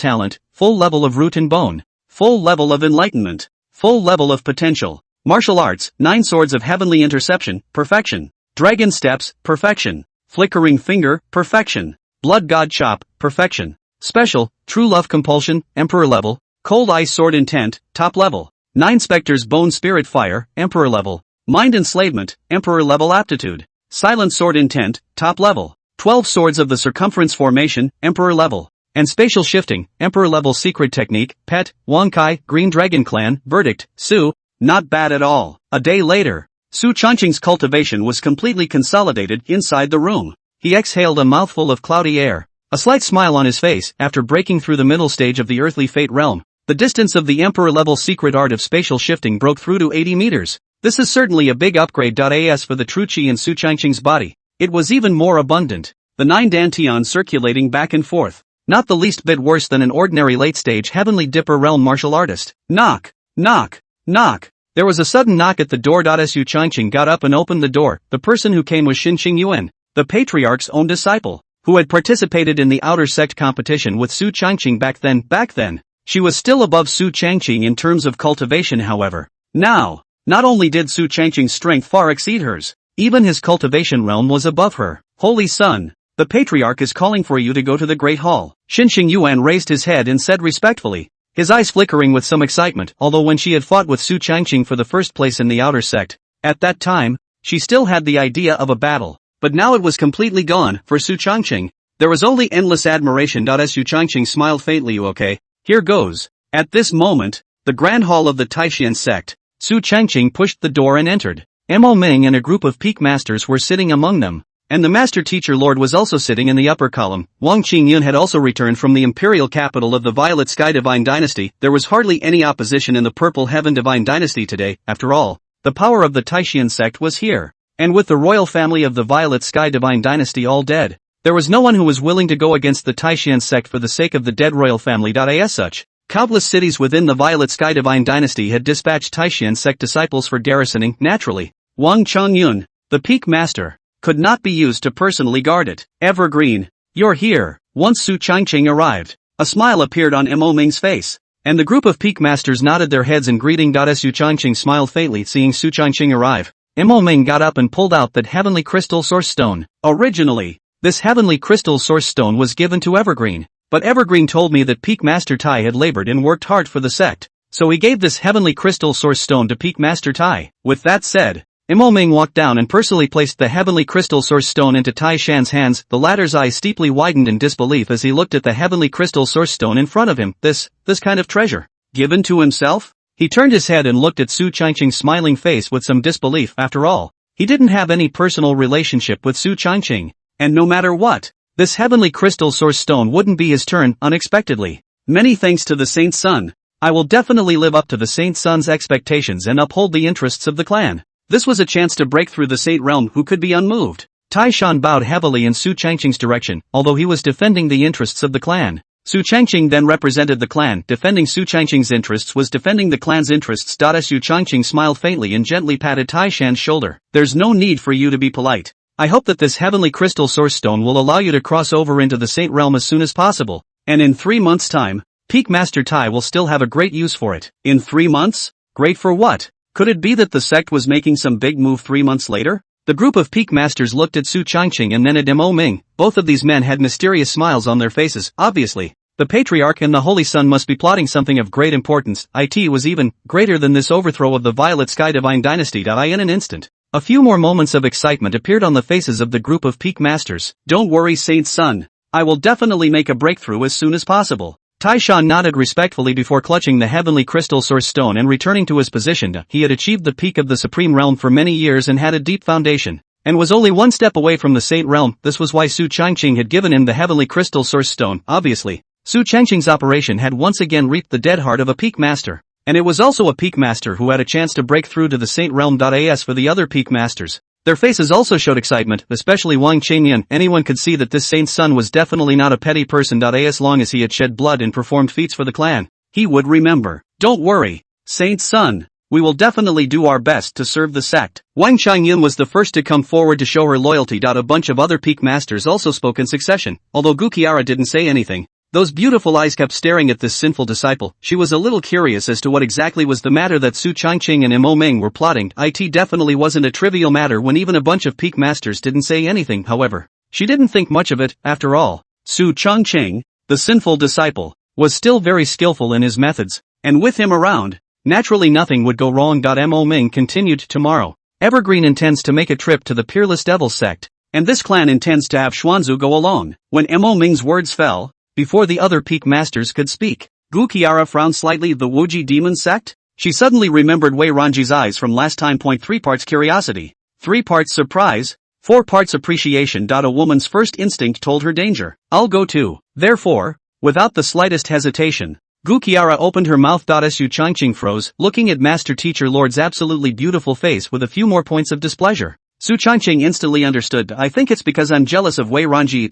of Root and Bone, Full Level of Enlightenment, Full Level of Potential. Martial Arts, 9 Swords of Heavenly Interception, Perfection, Dragon Steps, Perfection, Flickering Finger, Perfection, Blood God Chop, Perfection, Special, True Love Compulsion, Emperor Level, Cold Ice Sword Intent, Top Level, 9 Spectres Bone Spirit Fire, Emperor Level, Mind Enslavement, Emperor Level Aptitude, Silent Sword Intent, Top Level, 12 Swords of the Circumference Formation, Emperor Level, and Spatial Shifting, Emperor Level Secret Technique, Pet, Wonkai, Green Dragon Clan, Verdict, Su. Not bad at all. A day later, Su Changqing's cultivation was completely consolidated inside the room. He exhaled a mouthful of cloudy air, a slight smile on his face. After breaking through the middle stage of the earthly fate realm, the distance of the Emperor-level secret art of spatial shifting broke through to 80 meters. This is certainly a big upgrade. As for the true chi in Su Changqing's body, it was even more abundant. The 9 dantian circulating back and forth, not the least bit worse than an ordinary late-stage Heavenly Dipper realm martial artist. Knock, knock. Knock. There was a sudden knock at the door. Su Changqing got up and opened the door. The person who came was Xinqing Yuan, the Patriarch's own disciple, who had participated in the outer sect competition with Su Changqing back then. She was still above Su Changqing in terms of cultivation, however. Now, not only did Su Changqing's strength far exceed hers, even his cultivation realm was above her. Holy Son, the Patriarch is calling for you to go to the Great Hall. Xinqing Yuan raised his head and said respectfully, his eyes flickering with some excitement. Although when she had fought with Su Changqing for the first place in the outer sect, at that time, she still had the idea of a battle, but now it was completely gone. For Su Changqing, there was only endless admiration. Su Changqing smiled faintly. Okay, here goes. At this moment, the grand hall of the Taishan sect, Su Changqing pushed the door and entered. Mo Ming and a group of peak masters were sitting among them, and the master teacher lord was also sitting in the upper column. Wang Qingyun had also returned from the imperial capital of the Violet Sky Divine Dynasty. There was hardly any opposition in the Purple Heaven Divine Dynasty today. After all, the power of the Taishan sect was here, and with the royal family of the Violet Sky Divine Dynasty all dead, there was no one who was willing to go against the Taishan sect for the sake of the dead royal family. As such, countless cities within the Violet Sky Divine Dynasty had dispatched Taishan sect disciples for garrisoning. Naturally, Wang Qingyun, the peak master, could not be used to personally guard it. Evergreen, you're here. Once Su Changqing arrived, a smile appeared on Mo Ming's face, and the group of peak masters nodded their heads in greeting. Su Changqing smiled faintly seeing Su Changqing arrive. Mo Ming got up and pulled out that heavenly crystal source stone. Originally, this heavenly crystal source stone was given to Evergreen, but Evergreen told me that Peak Master Tai had labored and worked hard for the sect, so he gave this heavenly crystal source stone to Peak Master Tai. With that said, Mo Ming walked down and personally placed the heavenly crystal source stone into Tai Shan's hands. The latter's eyes steeply widened in disbelief as he looked at the heavenly crystal source stone in front of him. This kind of treasure, given to himself? He turned his head and looked at Su Changqing's smiling face with some disbelief. After all, he didn't have any personal relationship with Su Changqing, and no matter what, this heavenly crystal source stone wouldn't be his turn. Unexpectedly, many thanks to the Saint's son, I will definitely live up to the Saint's son's expectations and uphold the interests of the clan. This was a chance to break through the Saint realm who could be unmoved. Tai Shan bowed heavily in Su Changqing's direction, although he was defending the interests of the clan. Su Changqing then represented the clan. Defending Su Changqing's interests was defending the clan's interests. Su Changqing smiled faintly and gently patted Tai Shan's shoulder. There's no need for you to be polite. I hope that this heavenly crystal source stone will allow you to cross over into the Saint realm as soon as possible, and in 3 months' time, Peak Master Tai will still have a great use for it. In 3 months? Great for what? Could it be that the sect was making some big move 3 months later? The group of peak masters looked at Su Changqing and then at Mo Ming. Both of these men had mysterious smiles on their faces. Obviously, the Patriarch and the Holy Son must be plotting something of great importance. It was even greater than this overthrow of the Violet Sky Divine Dynasty. In an instant, a few more moments of excitement appeared on the faces of the group of peak masters. Don't worry, Saint's son. I will definitely make a breakthrough as soon as possible. Tai Shan nodded respectfully before clutching the heavenly crystal source stone and returning to his position. He had achieved the peak of the supreme realm for many years and had a deep foundation, and was only one step away from the Saint realm. This was why Su Changqing had given him the heavenly crystal source stone. Obviously, Su Changqing's operation had once again reaped the dead heart of a peak master, and it was also a peak master who had a chance to break through to the Saint realm. As for the other peak masters, their faces also showed excitement, especially Wang Qingyun. Anyone could see that this Saint's son was definitely not a petty person. As long as he had shed blood and performed feats for the clan, he would remember. Don't worry, Saint's son. We will definitely do our best to serve the sect. Wang Qingyun was the first to come forward to show her loyalty. A bunch of other peak masters also spoke in succession. Although Guqiara didn't say anything, those beautiful eyes kept staring at this sinful disciple. She was a little curious as to what exactly was the matter that Su Changqing and Mo Ming were plotting. It definitely wasn't a trivial matter when even a bunch of peak masters didn't say anything. However, she didn't think much of it. After all, Su Changqing, the sinful disciple, was still very skillful in his methods, and with him around, naturally nothing would go wrong. Mo Ming continued. Tomorrow, Evergreen intends to make a trip to the Peerless Devil sect, and this clan intends to have Xuanzu go along. When Mo Ming's words fell, before the other peak masters could speak, Guqiara frowned slightly. The Wuji demon sect? She suddenly remembered Wei Ranji's eyes from last time. 3 parts curiosity, 3 parts surprise, 4 parts appreciation. A woman's first instinct told her danger. I'll go too. Therefore, without the slightest hesitation, Guqiara opened her mouth. Su Changqing froze, looking at Master Teacher Lord's absolutely beautiful face with a few more points of displeasure. Su Changqing instantly understood. I think it's because I'm jealous of Wei Ranji.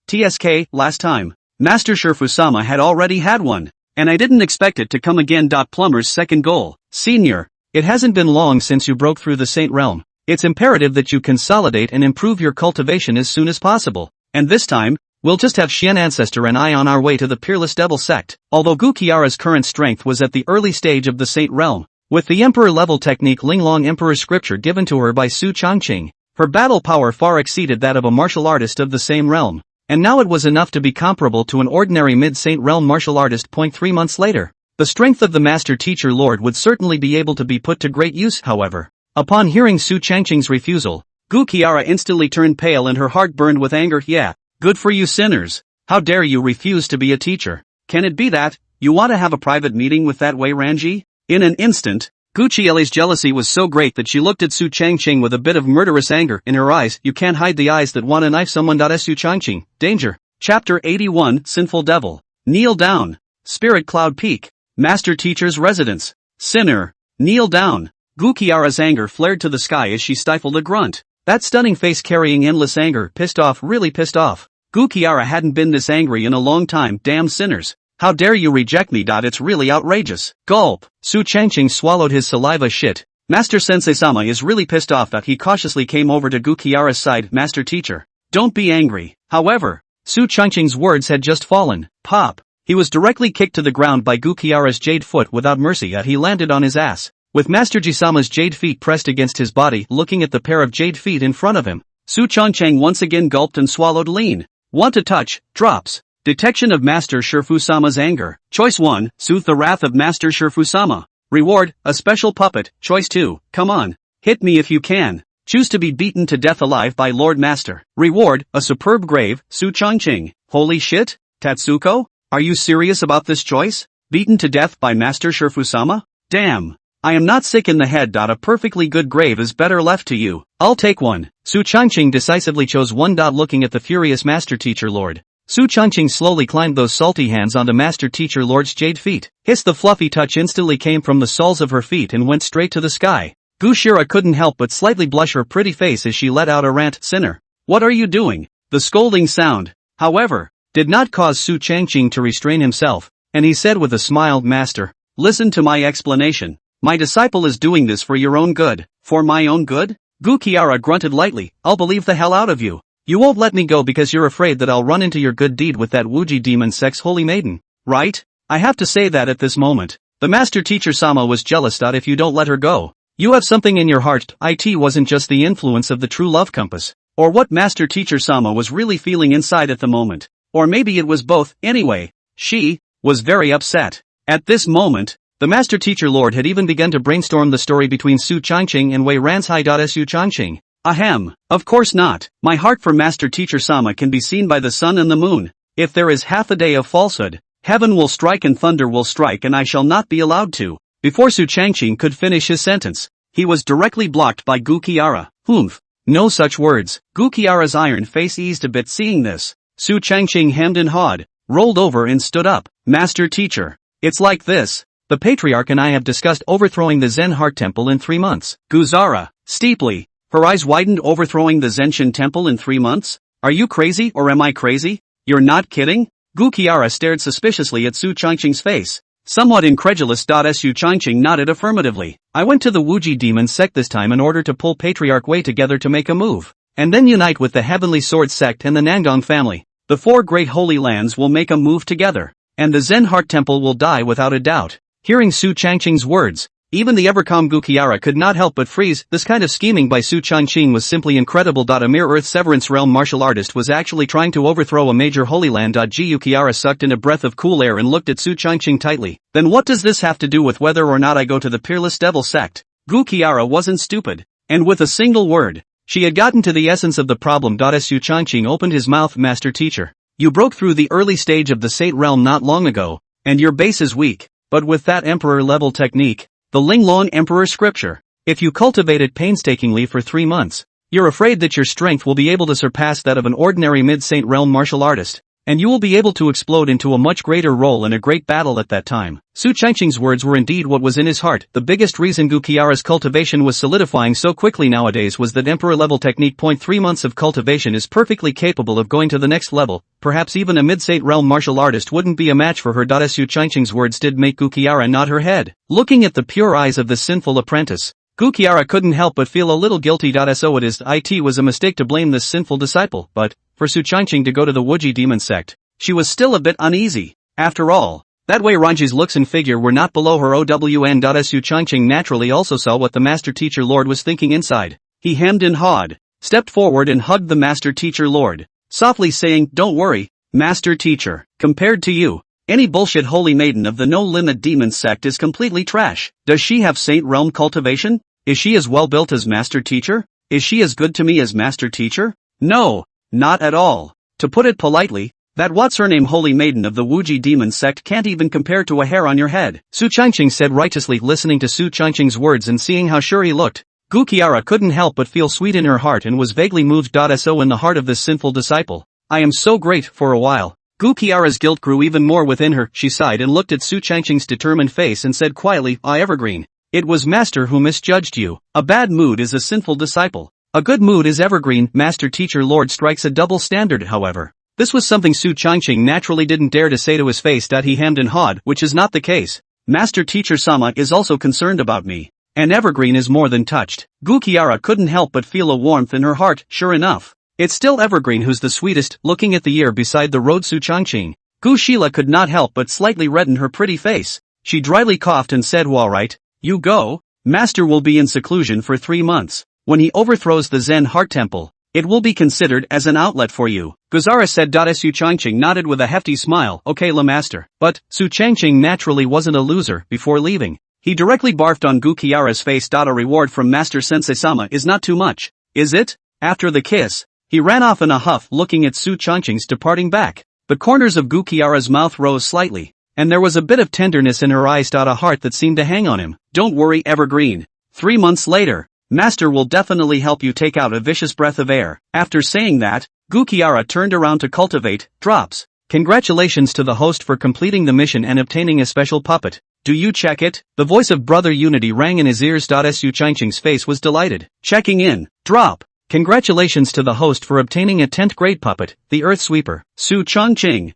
TSK, last time, Master Shifusama had already had one, and I didn't expect it to come again. Plumber's second goal. Senior, it hasn't been long since you broke through the Saint realm. It's imperative that you consolidate and improve your cultivation as soon as possible, and this time, we'll just have Xian Ancestor and I on our way to the Peerless Devil sect. Although Guqiara's current strength was at the early stage of the Saint realm, with the Emperor level technique Linglong Emperor's scripture given to her by Su Changqing, her battle power far exceeded that of a martial artist of the same realm. And now it was enough to be comparable to an ordinary mid-Saint realm martial artist. 3 months later, the strength of the Master Teacher Lord would certainly be able to be put to great use. However, upon hearing Su Changqing's refusal, Guqiara instantly turned pale and her heart burned with anger. Yeah, good for you sinners. How dare you refuse to be a teacher? Can it be that you want to have a private meeting with that Wei Ranji? In an instant, Guqiele's jealousy was so great that she looked at Su Changqing with a bit of murderous anger in her eyes. You can't hide the eyes that want to knife someone. Su Changqing, danger. Chapter 81, Sinful Devil. Kneel down. Spirit Cloud Peak. Master Teacher's residence. Sinner. Kneel down. Guqiara's anger flared to the sky as she stifled a grunt. That stunning face carrying endless anger, pissed off, really pissed off. Guqiara hadn't been this angry in a long time. Damn sinners. How dare you reject me? It's really outrageous. Gulp. Su Changqing swallowed his saliva. Shit. Master Sensei-sama is really pissed off. That he cautiously came over to Guqiara's side. Master Teacher, don't be angry. However, Su Changqing's words had just fallen. Pop. He was directly kicked to the ground by Guqiara's jade foot without mercy. He landed on his ass, with Master Jisama's jade feet pressed against his body. Looking at the pair of jade feet in front of him, Su Changqing once again gulped and swallowed lean. Want to touch? Drops. Detection of Master Shifu-sama's anger. Choice 1, soothe the wrath of Master Shifu-sama. Reward, a special puppet. Choice 2, come on, hit me if you can. Choose to be beaten to death alive by Lord Master. Reward, a superb grave. Su Changqing, holy shit, Tatsuko? Are you serious about this choice? Beaten to death by Master Shifu-sama? Damn. I am not sick in the head. A perfectly good grave is better left to you. I'll take one. Su Changqing decisively chose one. Looking at the furious Master Teacher Lord, Su Changqing slowly climbed those salty hands onto Master Teacher Lord's jade feet. Hiss. The fluffy touch instantly came from the soles of her feet and went straight to the sky. Gushira couldn't help but slightly blush her pretty face as she let out a rant. Sinner. What are you doing? The scolding sound, however, did not cause Su Changqing to restrain himself, and he said with a smile, Master, listen to my explanation. My disciple is doing this for your own good. For my own good? Guqiara grunted lightly. I'll believe the hell out of you. You won't let me go because you're afraid that I'll run into your good deed with that Wuji demon sex holy maiden, right? I have to say that at this moment, the Master Teacher Sama was jealous. If you don't let her go, you have something in your heart. It wasn't just the influence of the true love compass, or what Master Teacher Sama was really feeling inside at the moment. Or maybe it was both. Anyway, she was very upset. At this moment, the Master Teacher Lord had even begun to brainstorm the story between Su Changqing and Wei Ranzai. Su Changqing. Ahem. Of course not. My heart for Master Teacher Sama can be seen by the sun and the moon. If there is half a day of falsehood, heaven will strike and thunder will strike and I shall not be allowed to. Before Su Changqing could finish his sentence, he was directly blocked by Guqiara. Humph. No such words. Guqiara's iron face eased a bit seeing this. Su Changqing hemmed and hawed, rolled over and stood up. Master Teacher. It's like this. The Patriarch and I have discussed overthrowing the Zen Heart Temple in 3 months. Guzara, steeply, her eyes widened. Overthrowing the Zenshin Temple in 3 months? Are you crazy or am I crazy? You're not kidding? Guqiara stared suspiciously at Su Changqing's face. Somewhat incredulous. Su Changqing nodded affirmatively. I went to the Wuji demon sect this time in order to pull Patriarch Wei together to make a move, and then unite with the Heavenly Sword sect and the Nangong family. The 4 great holy lands will make a move together, and the Zen Heart Temple will die without a doubt. Hearing Su Changqing's words, even the ever-calm Guqiara could not help but freeze. This kind of scheming by Su Changqing was simply incredible. A mere Earth Severance Realm martial artist was actually trying to overthrow a major holy land. Guqiara sucked in a breath of cool air and looked at Su Changqing tightly. Then what does this have to do with whether or not I go to the Peerless Devil sect? Guqiara wasn't stupid, and with a single word, she had gotten to the essence of the problem. Su Changqing opened his mouth. Master Teacher, you broke through the early stage of the Sate realm not long ago, and your base is weak, but with that emperor-level technique, the Linglong Emperor Scripture, if you cultivate it painstakingly for 3 months, you're afraid that your strength will be able to surpass that of an ordinary mid-Saint realm martial artist, and you will be able to explode into a much greater role in a great battle at that time. Su Changqing's words were indeed what was in his heart. The biggest reason Guqiara's cultivation was solidifying so quickly nowadays was that emperor-level technique. 3 months of cultivation is perfectly capable of going to the next level. Perhaps even a mid-Saint realm martial artist wouldn't be a match for her. Su Changqing's words did make Guqiara nod her head. Looking at the pure eyes of the sinful apprentice, Guqiara couldn't help but feel a little guilty. So it was a mistake to blame this sinful disciple, but for Su Changqing to go to the Wuji demon sect, she was still a bit uneasy. After all, that Wei Ranji's looks and figure were not below her OWN. Su Changqing naturally also saw what the Master Teacher Lord was thinking inside. He hemmed and hawed, stepped forward and hugged the Master Teacher Lord, softly saying, Don't worry, Master Teacher, compared to you, any bullshit holy maiden of the No Limit Demon sect is completely trash. Does she have Saint Realm cultivation? Is she as well built as Master Teacher? Is she as good to me as Master Teacher? No, not at all. To put it politely, That what's-her-name holy maiden of the Wuji demon sect can't even compare to a hair on your head, Su Changqing said righteously, listening to Su Changqing's words and seeing how sure he looked. Gu Qiara couldn't help but feel sweet in her heart and was vaguely moved. So in the heart of this sinful disciple, I am so great. For a while, Gu Qiara's guilt grew even more within her. She sighed and looked at Su Changqing's determined face and said quietly, Evergreen, it was Master who misjudged you. A bad mood is a sinful disciple. A good mood is evergreen. Master Teacher Lord strikes a double standard, however. This was something Su Changqing naturally didn't dare to say to his face. He hemmed and hawed, which is not the case. Master Teacher Sama is also concerned about me. And Evergreen is more than touched. Gu Qiara couldn't help but feel a warmth in her heart. Sure enough, it's still Evergreen who's the sweetest. Looking at the year beside the road, Su Changqing, Gu Sheila could not help but slightly redden her pretty face. She dryly coughed and said, all right, you go. Master will be in seclusion for 3 months. When he overthrows the Zen Heart Temple, it will be considered as an outlet for you, Guzara said. Su Changqing nodded with a hefty smile. Okay, la master. But Su Changqing naturally wasn't a loser. Before leaving, he directly barfed on Gu Qiara's face. A reward from Master Sensei Sama is not too much, is it? After the kiss, he ran off in a huff, looking at Su Changqing's departing back. The corners of Gu Qiara's mouth rose slightly, and there was a bit of tenderness in her eyes. A heart that seemed to hang on him. Don't worry, Evergreen. 3 months later, Master will definitely help you take out a vicious breath of air. After saying that, Gu Qiara turned around to cultivate drops. Congratulations to the host for completing the mission and obtaining a special puppet. Do you check it? The voice of Brother Unity rang in his ears. Su Changqing's face was delighted. Checking in. Drop. Congratulations to the host for obtaining a 10th grade puppet, the Earth Sweeper. Su Changqing.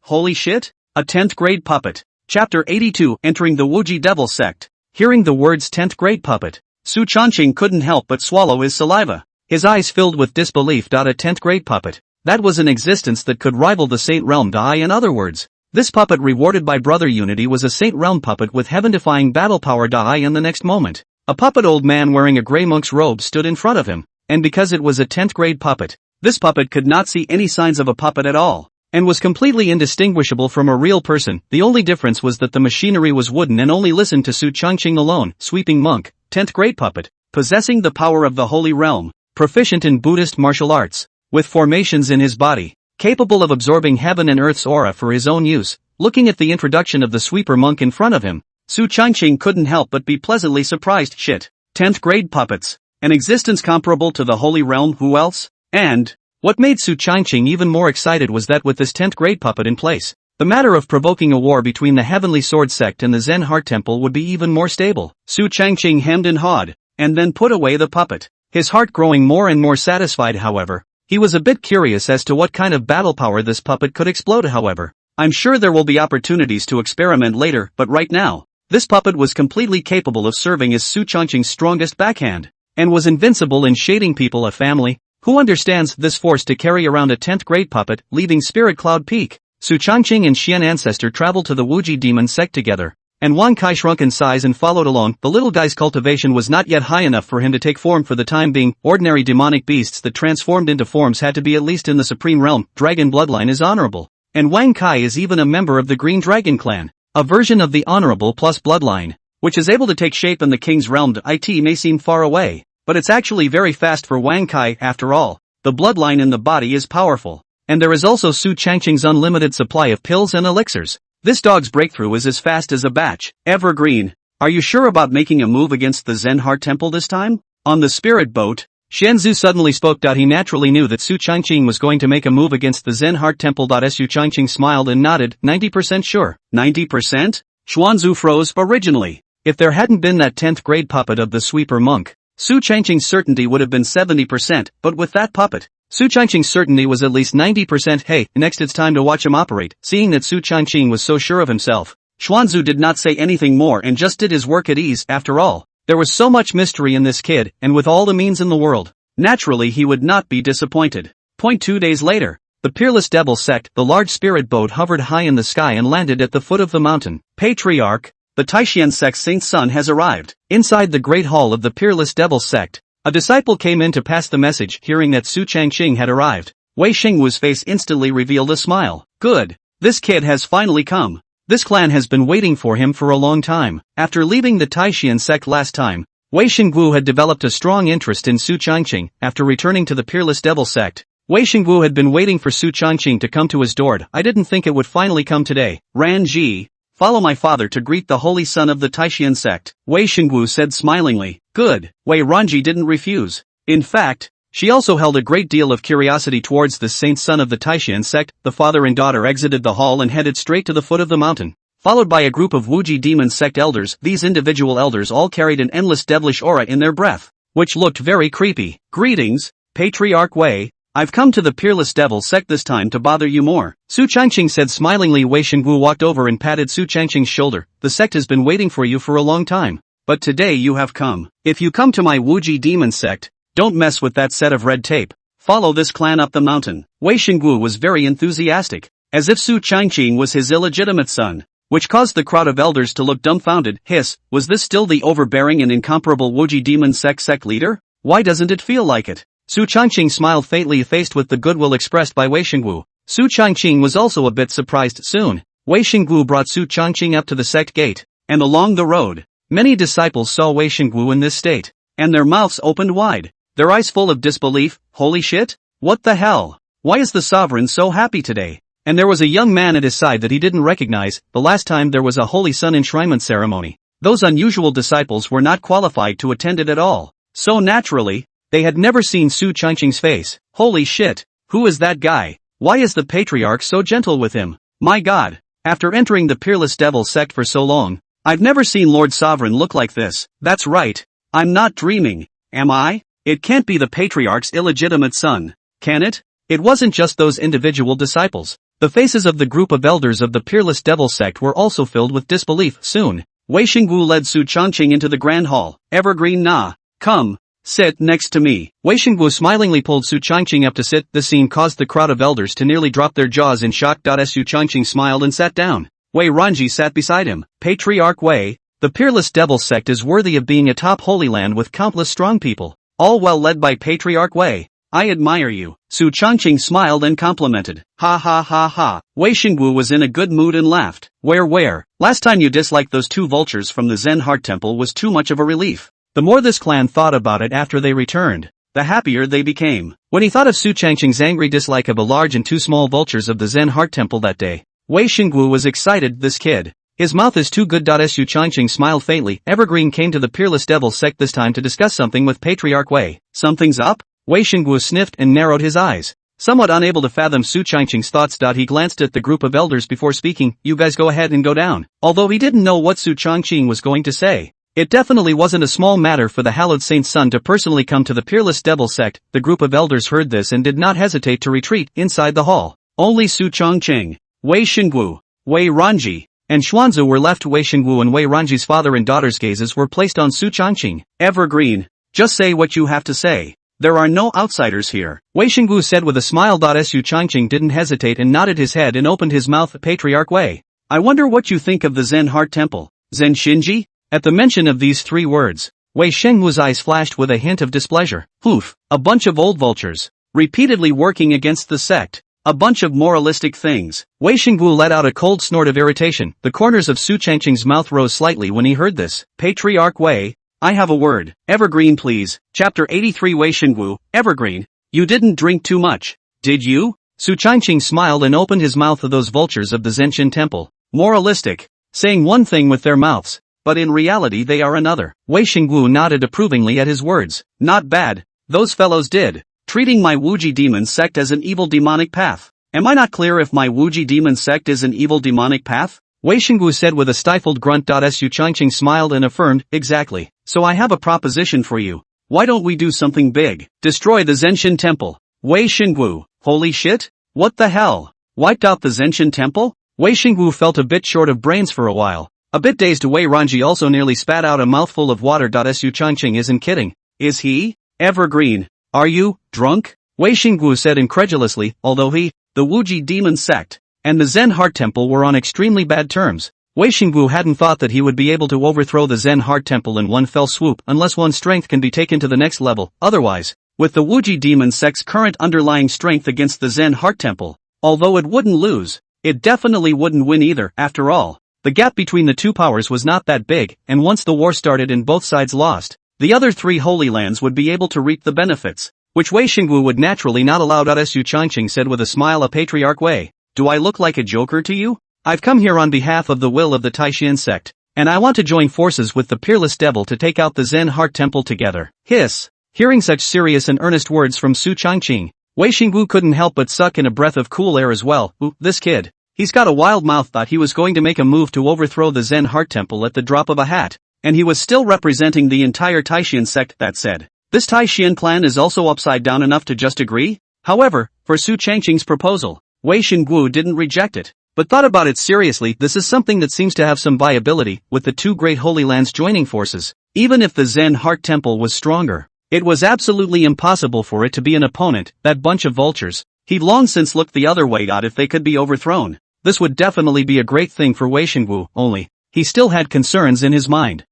Holy shit? A 10th grade puppet. Chapter 82. Entering the Wuji Devil Sect. Hearing the words 10th grade puppet, Su Changqing couldn't help but swallow his saliva. His eyes filled with disbelief. A 10th grade puppet. That was an existence that could rival the Saint Realm. In other words, this puppet rewarded by Brother Unity was a Saint Realm puppet with heaven-defying battle power. In the next moment, a puppet old man wearing a grey monk's robe stood in front of him, and because it was a 10th grade puppet, this puppet could not see any signs of a puppet at all, and was completely indistinguishable from a real person. The only difference was that the machinery was wooden and only listened to Su Changqing alone. Sweeping monk, 10th grade puppet, possessing the power of the Holy Realm, proficient in Buddhist martial arts, with formations in his body, capable of absorbing heaven and earth's aura for his own use. Looking at the introduction of the sweeper monk in front of him, Su Changqing couldn't help but be pleasantly surprised. Shit. 10th grade puppets. An existence comparable to the Holy Realm. Who else? And what made Su Changqing even more excited was that with this 10th grade puppet in place, the matter of provoking a war between the Heavenly Sword Sect and the Zen Heart Temple would be even more stable. Su Changqing hemmed and hawed, and then put away the puppet. His heart growing more and more satisfied. However, he was a bit curious as to what kind of battle power this puppet could explode. However, I'm sure there will be opportunities to experiment later, but right now, this puppet was completely capable of serving as Su Changqing's strongest backhand, and was invincible in shading people. A family who understands this force to carry around a 10th grade puppet. Leaving Spirit Cloud Peak, Su Changqing and Xian Ancestor traveled to the Wuji demon sect together, and Wang Kai shrunk in size and followed along. The little guy's cultivation was not yet high enough for him to take form for the time being. Ordinary demonic beasts that transformed into forms had to be at least in the supreme realm. Dragon bloodline is honorable, and Wang Kai is even a member of the Green Dragon clan, a version of the honorable plus bloodline, which is able to take shape in the king's realm. It may seem far away, but it's actually very fast for Wang Kai. After all, the bloodline in the body is powerful, and there is also Su Changqing's unlimited supply of pills and elixirs. This dog's breakthrough is as fast as a batch. Evergreen, are you sure about making a move against the Zen Heart Temple this time? On the spirit boat, Shenzu suddenly spoke. He naturally knew that Su Changqing was going to make a move against the Zen Heart Temple. Su Changqing smiled and nodded. 90% sure. 90%? Xuanzu froze. Originally, if there hadn't been that 10th grade puppet of the sweeper monk, Su Changqing's certainty would have been 70%, but with that puppet, Su Changqing's certainty was at least 90%. Hey, next it's time to watch him operate. Seeing that Su Changqing was so sure of himself, Xuanzu did not say anything more and just did his work at ease. After all, there was so much mystery in this kid, and with all the means in the world, naturally he would not be disappointed. 2 days later, the Peerless Devil Sect, the large spirit boat hovered high in the sky and landed at the foot of the mountain. Patriarch, the Taishian sect's saint's son has arrived. Inside the great hall of the Peerless Devil Sect, a disciple came in to pass the message. Hearing that Su Changqing had arrived, Wei Xingwu's face instantly revealed a smile. Good. This kid has finally come. This clan has been waiting for him for a long time. After leaving the Taishian sect last time, Wei Xingwu had developed a strong interest in Su Changqing. After returning to the Peerless Devil Sect, Wei Shengwu had been waiting for Su Changqing to come to his door. I didn't think it would finally come today. Ran Ji, follow my father to greet the holy son of the Taishan sect, Wei Shengwu said smilingly. Good. Wei Ranji didn't refuse. In fact, she also held a great deal of curiosity towards this saint son of the Taishan sect. The father and daughter exited the hall and headed straight to the foot of the mountain, followed by a group of Wuji demon sect elders. These individual elders all carried an endless devilish aura in their breath, which looked very creepy. Greetings, Patriarch Wei. I've come to the Peerless Devil sect this time to bother you more, Su Changqing said smilingly. Wei Shengwu walked over and patted Su Changqing's shoulder. The sect has been waiting for you for a long time, but today you have come. If you come to my Wuji demon sect, don't mess with that set of red tape. Follow this clan up the mountain. Wei Shengwu was very enthusiastic, as if Su Changqing was his illegitimate son, which caused the crowd of elders to look dumbfounded. Hiss, was this still the overbearing and incomparable Wuji demon sect leader? Why doesn't it feel like it? Su Changqing smiled faintly, faced with the goodwill expressed by Wei Shengwu. Su Changqing was also a bit surprised. Soon, Wei Shengwu brought Su Changqing up to the sect gate, and along the road, many disciples saw Wei Shengwu in this state, and their mouths opened wide, their eyes full of disbelief. Holy shit? What the hell? Why is the sovereign so happy today? And there was a young man at his side that he didn't recognize. The last time there was a holy sun enshrinement ceremony, those unusual disciples were not qualified to attend it at all. So naturally, they had never seen Su Changqing's face. Holy shit, who is that guy? Why is the patriarch so gentle with him? My god, after entering the Peerless Devil sect for so long, I've never seen Lord Sovereign look like this. That's right, I'm not dreaming, am I? It can't be the patriarch's illegitimate son, can it? It wasn't just those individual disciples. The faces of the group of elders of the Peerless Devil sect were also filled with disbelief. Soon, Wei Shengwu led Su Changqing into the grand hall. Evergreen Na, come, sit next to me. Wei Shengwu smilingly pulled Su Changqing up to sit. The scene caused the crowd of elders to nearly drop their jaws in shock. Su Changqing smiled and sat down. Wei Ranji sat beside him. Patriarch Wei, the Peerless Devil sect is worthy of being a top holy land with countless strong people, all well led by Patriarch Wei. I admire you. Su Changqing smiled and complimented. Ha ha ha ha. Wei Shengwu was in a good mood and laughed. Where? Last time you disliked those two vultures from the Zen Heart Temple was too much of a relief. The more this clan thought about it after they returned, the happier they became. When he thought of Su Changqing's angry dislike of a large and two small vultures of the Zen Heart Temple that day, Wei Shengwu was excited. This kid, his mouth is too good. Su Changqing smiled faintly. Evergreen came to the Peerless Devil sect this time to discuss something with Patriarch Wei. Something's up? Wei Shengwu sniffed and narrowed his eyes, somewhat unable to fathom Su Changqing's thoughts. He glanced at the group of elders before speaking. You guys go ahead and go down. Although he didn't know what Su Changqing was going to say, it definitely wasn't a small matter for the hallowed saint's son to personally come to the Peerless Devil sect. The group of elders heard this and did not hesitate to retreat inside the hall. Only Su Changqing, Wei Shengwu, Wei Ranji, and Xuanzu were left. Wei Shengwu and Wei Ranji's father and daughter's gazes were placed on Su Changqing. Evergreen, just say what you have to say. There are no outsiders here, Wei Shengwu said with a smile. Su Changqing didn't hesitate and nodded his head and opened his mouth. Patriarch Wei, I wonder what you think of the Zen Heart Temple. Zen Shinji? At the mention of these three words, Wei Shengwu's eyes flashed with a hint of displeasure. Poof, a bunch of old vultures, repeatedly working against the sect. A bunch of moralistic things. Wei Shengwu let out a cold snort of irritation. The corners of Su Changqing's mouth rose slightly when he heard this. Patriarch Wei, I have a word. Evergreen please. Chapter 83. Wei Shengwu, Evergreen, you didn't drink too much, did you? Su Changqing smiled and opened his mouth. Of those vultures of the Zenshin temple, moralistic, saying one thing with their mouths, but in reality they are another. Wei Shengwu nodded approvingly at his words. Not bad, those fellows did. Treating my Wuji demon sect as an evil demonic path. Am I not clear if my Wuji demon sect is an evil demonic path? Wei Shengwu said with a stifled grunt. Su Changqing smiled and affirmed, exactly. So I have a proposition for you. Why don't we do something big? Destroy the Zenshin temple. Wei Shengwu, holy shit? What the hell? Wiped out the Zenshin temple? Wei Shengwu felt a bit short of brains for a while. A bit dazed. Wei Ranji also nearly spat out a mouthful of water. Su Changqing isn't kidding. Is he? Evergreen, are you drunk? Wei Shengwu said incredulously. Although he, the Wuji demon sect, and the Zen Heart Temple were on extremely bad terms, Wei Shengwu hadn't thought that he would be able to overthrow the Zen Heart Temple in one fell swoop unless one's strength can be taken to the next level. Otherwise, with the Wuji demon sect's current underlying strength against the Zen Heart Temple, although it wouldn't lose, it definitely wouldn't win either. After all, the gap between the two powers was not that big, and once the war started and both sides lost, the other three Holy Lands would be able to reap the benefits. which Wei Xingwu would naturally not allow. Su Changqing said with a smile a patriarch way. Do I look like a joker to you? I've come here on behalf of the will of the Taishan sect, and I want to join forces with the peerless devil to take out the Zen Heart Temple together. Hiss. Hearing such serious and earnest words from Su Changqing, Wei Xingwu couldn't help but suck in a breath of cool air as well. Ooh, this kid. He's got a wild mouth. Thought he was going to make a move to overthrow the Zen Heart Temple at the drop of a hat, and he was still representing the entire Taishan sect. That said, this Taishan clan is also upside down enough to just agree. However, for Su Changqing's proposal, Wei Xingwu didn't reject it, but thought about it seriously. This is something that seems to have some viability, with the two great holy lands joining forces. Even if the Zen Heart Temple was stronger, it was absolutely impossible for it to be an opponent. That bunch of vultures. He'd long since looked the other way. If they could be overthrown, this would definitely be a great thing for Wei Xingwu, only he still had concerns in his mind.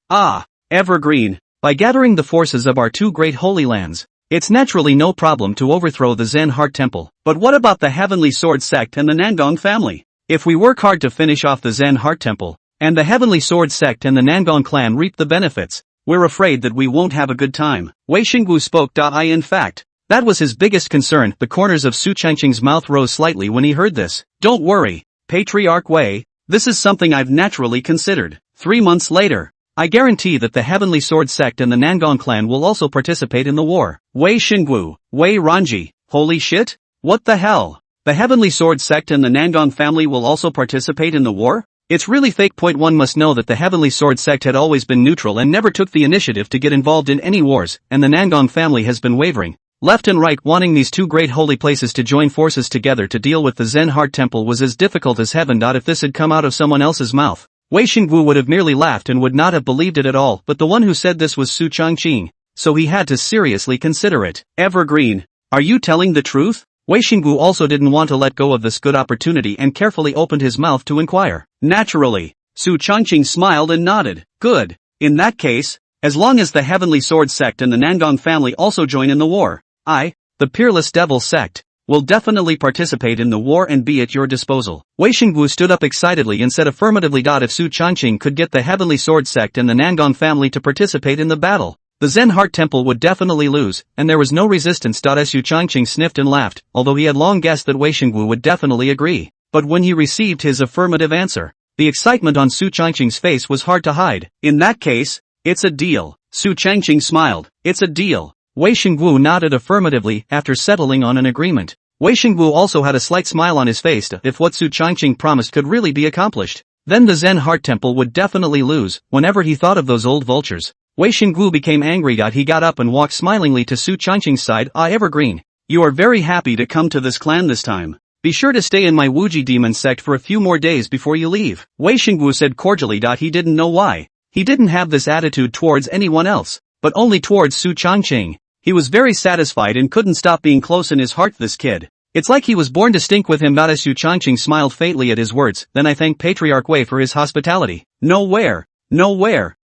Evergreen. By gathering the forces of our two great holy lands, it's naturally no problem to overthrow the Zen Heart Temple. But what about the Heavenly Sword sect and the Nangong family? If we work hard to finish off the Zen Heart Temple, and the Heavenly Sword sect and the Nangong clan reap the benefits, we're afraid that we won't have a good time. Wei Xingwu spoke. In fact, that was his biggest concern. The corners of Su Changqing's mouth rose slightly when he heard this. Don't worry, Patriarch Wei, this is something I've naturally considered. 3 months later, I guarantee that the Heavenly Sword sect and the Nangong clan will also participate in the war. Wei Xingwu, Wei Ranji, holy shit? What the hell? The Heavenly Sword sect and the Nangong family will also participate in the war? It's really fake. One must know that the Heavenly Sword sect had always been neutral and never took the initiative to get involved in any wars, and the Nangong family has been wavering left and right. Wanting these two great holy places to join forces together to deal with the Zen Heart Temple was as difficult as heaven. If this had come out of someone else's mouth, Wei Xingwu would have merely laughed and would not have believed it at all, but the one who said this was Su Changqing, so he had to seriously consider it. Evergreen. Are you telling the truth? Wei Xingwu also didn't want to let go of this good opportunity and carefully opened his mouth to inquire. Naturally. Su Changqing smiled and nodded. Good. In that case, as long as the Heavenly Sword sect and the Nangong family also join in the war, I, the Peerless Devil sect, will definitely participate in the war and be at your disposal. Wei Xingwu stood up excitedly and said affirmatively. If Su Changqing could get the Heavenly Sword sect and the Nangong family to participate in the battle, the Zen Heart Temple would definitely lose, and there was no resistance. Su Changqing sniffed and laughed, although he had long guessed that Wei Xingwu would definitely agree. But when he received his affirmative answer, the excitement on Su Changqing's face was hard to hide. In that case, it's a deal. Su Changqing smiled. It's a deal. Wei Xingwu nodded affirmatively after settling on an agreement. Wei Xingwu also had a slight smile on his face. If what Su Changqing promised could really be accomplished, then the Zen Heart Temple would definitely lose. Whenever he thought of those old vultures, Wei Xingwu became angry. He got up and walked smilingly to Su Changqing's side. Evergreen, you are very happy to come to this clan this time. Be sure to stay in my Wuji demon sect for a few more days before you leave. Wei Xingwu said cordially. He didn't know why. He didn't have this attitude towards anyone else, but only towards Su Changqing. He was very satisfied and couldn't stop being close in his heart. This kid. It's like he was born to stink with him. Su Changqing smiled faintly at his words. Then I thank Patriarch Wei for his hospitality. Nowhere.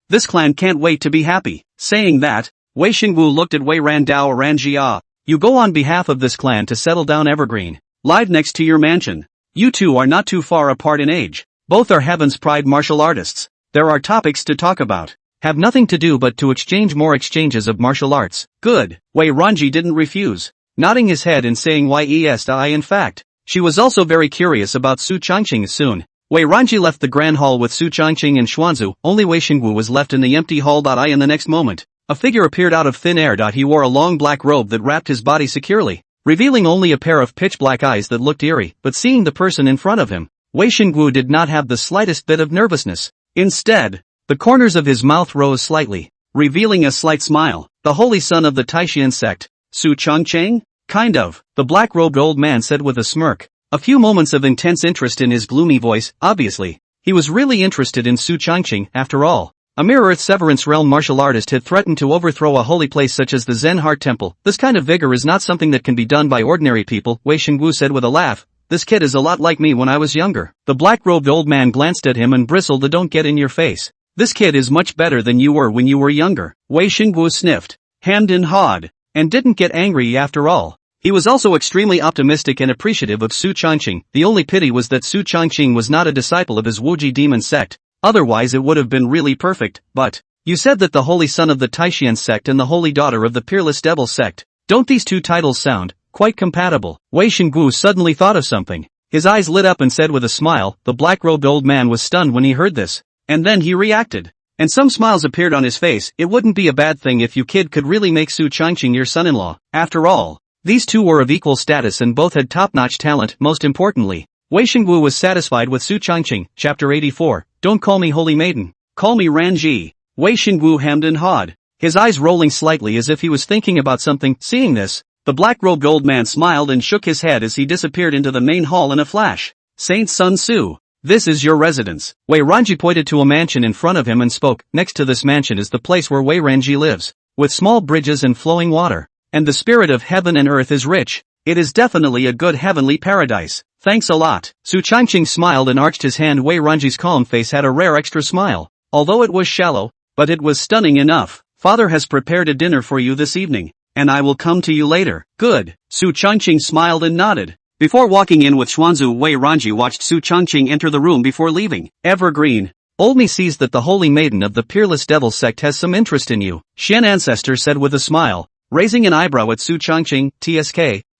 This clan can't wait to be happy. Saying that, Wei Xingwu looked at Wei Randao Ranjia. You go on behalf of this clan to settle down Evergreen, live next to your mansion. You two are not too far apart in age. Both are Heaven's Pride martial artists. There are topics to talk about. Have nothing to do but to exchange more exchanges of martial arts. Good. Wei Ranji didn't refuse, nodding his head and saying yes. In fact, she was also very curious about Su Changqing. Soon, Wei Ranji left the grand hall with Su Changqing and Xuanzu. Only Wei Xingwu was left in the empty hall. In the next moment, a figure appeared out of thin air. He wore a long black robe that wrapped his body securely, revealing only a pair of pitch black eyes that looked eerie. But seeing the person in front of him, Wei Xingwu did not have the slightest bit of nervousness. Instead, the corners of his mouth rose slightly, revealing a slight smile. The holy son of the Taishan sect, Su Changqing? Kind of, the black-robed old man said with a smirk. A few moments of intense interest in his gloomy voice. Obviously, he was really interested in Su Changqing. After all, a Mirror Earth Severance Realm martial artist had threatened to overthrow a holy place such as the Zen Heart Temple. This kind of vigor is not something that can be done by ordinary people, Wei Xingwu said with a laugh. This kid is a lot like me when I was younger. The black-robed old man glanced at him and bristled. Don't get in your face. This kid is much better than you were when you were younger. Wei Xingwu sniffed, hemmed and hawed, and didn't get angry after all. He was also extremely optimistic and appreciative of Su Changqing. The only pity was that Su Changqing was not a disciple of his Wuji demon sect. Otherwise it would have been really perfect. But, you said that the holy son of the Taishan sect and the holy daughter of the Peerless Devil sect, Don't these two titles sound quite compatible? Wei Shengwu suddenly thought of something. His eyes lit up and said with a smile. The black-robed old man was stunned when he heard this. And then he reacted. And some smiles appeared on his face. It wouldn't be a bad thing if you kid could really make Su Changqing your son-in-law. After all, these two were of equal status and both had top-notch talent. Most importantly, Wei Shengwu was satisfied with Su Changqing. Chapter 84. Don't call me holy maiden. Call me Ranji. Wei Shengwu hemmed and hawed, his eyes rolling slightly as if he was thinking about something. Seeing this, the black-robed old man smiled and shook his head as he disappeared into the main hall in a flash. Saint Sun Su, this is your residence. Wei Ranji pointed to a mansion in front of him and spoke. Next to this mansion is the place where Wei Ranji lives, with small bridges and flowing water. And the spirit of heaven and earth is rich. It is definitely a good heavenly paradise. Thanks a lot. Su Changqing smiled and arched his hand. Wei Ranji's calm face had a rare extra smile. Although it was shallow, but it was stunning enough. Father has prepared a dinner for you this evening, and I will come to you later. Good. Su Changqing smiled and nodded. Before walking in with Xuanzu, Wei Ranji watched Su Changqing enter the room before leaving. Evergreen. Old me sees that the holy maiden of the peerless devil sect has some interest in you, Xian Ancestor said with a smile, raising an eyebrow at Su Changqing.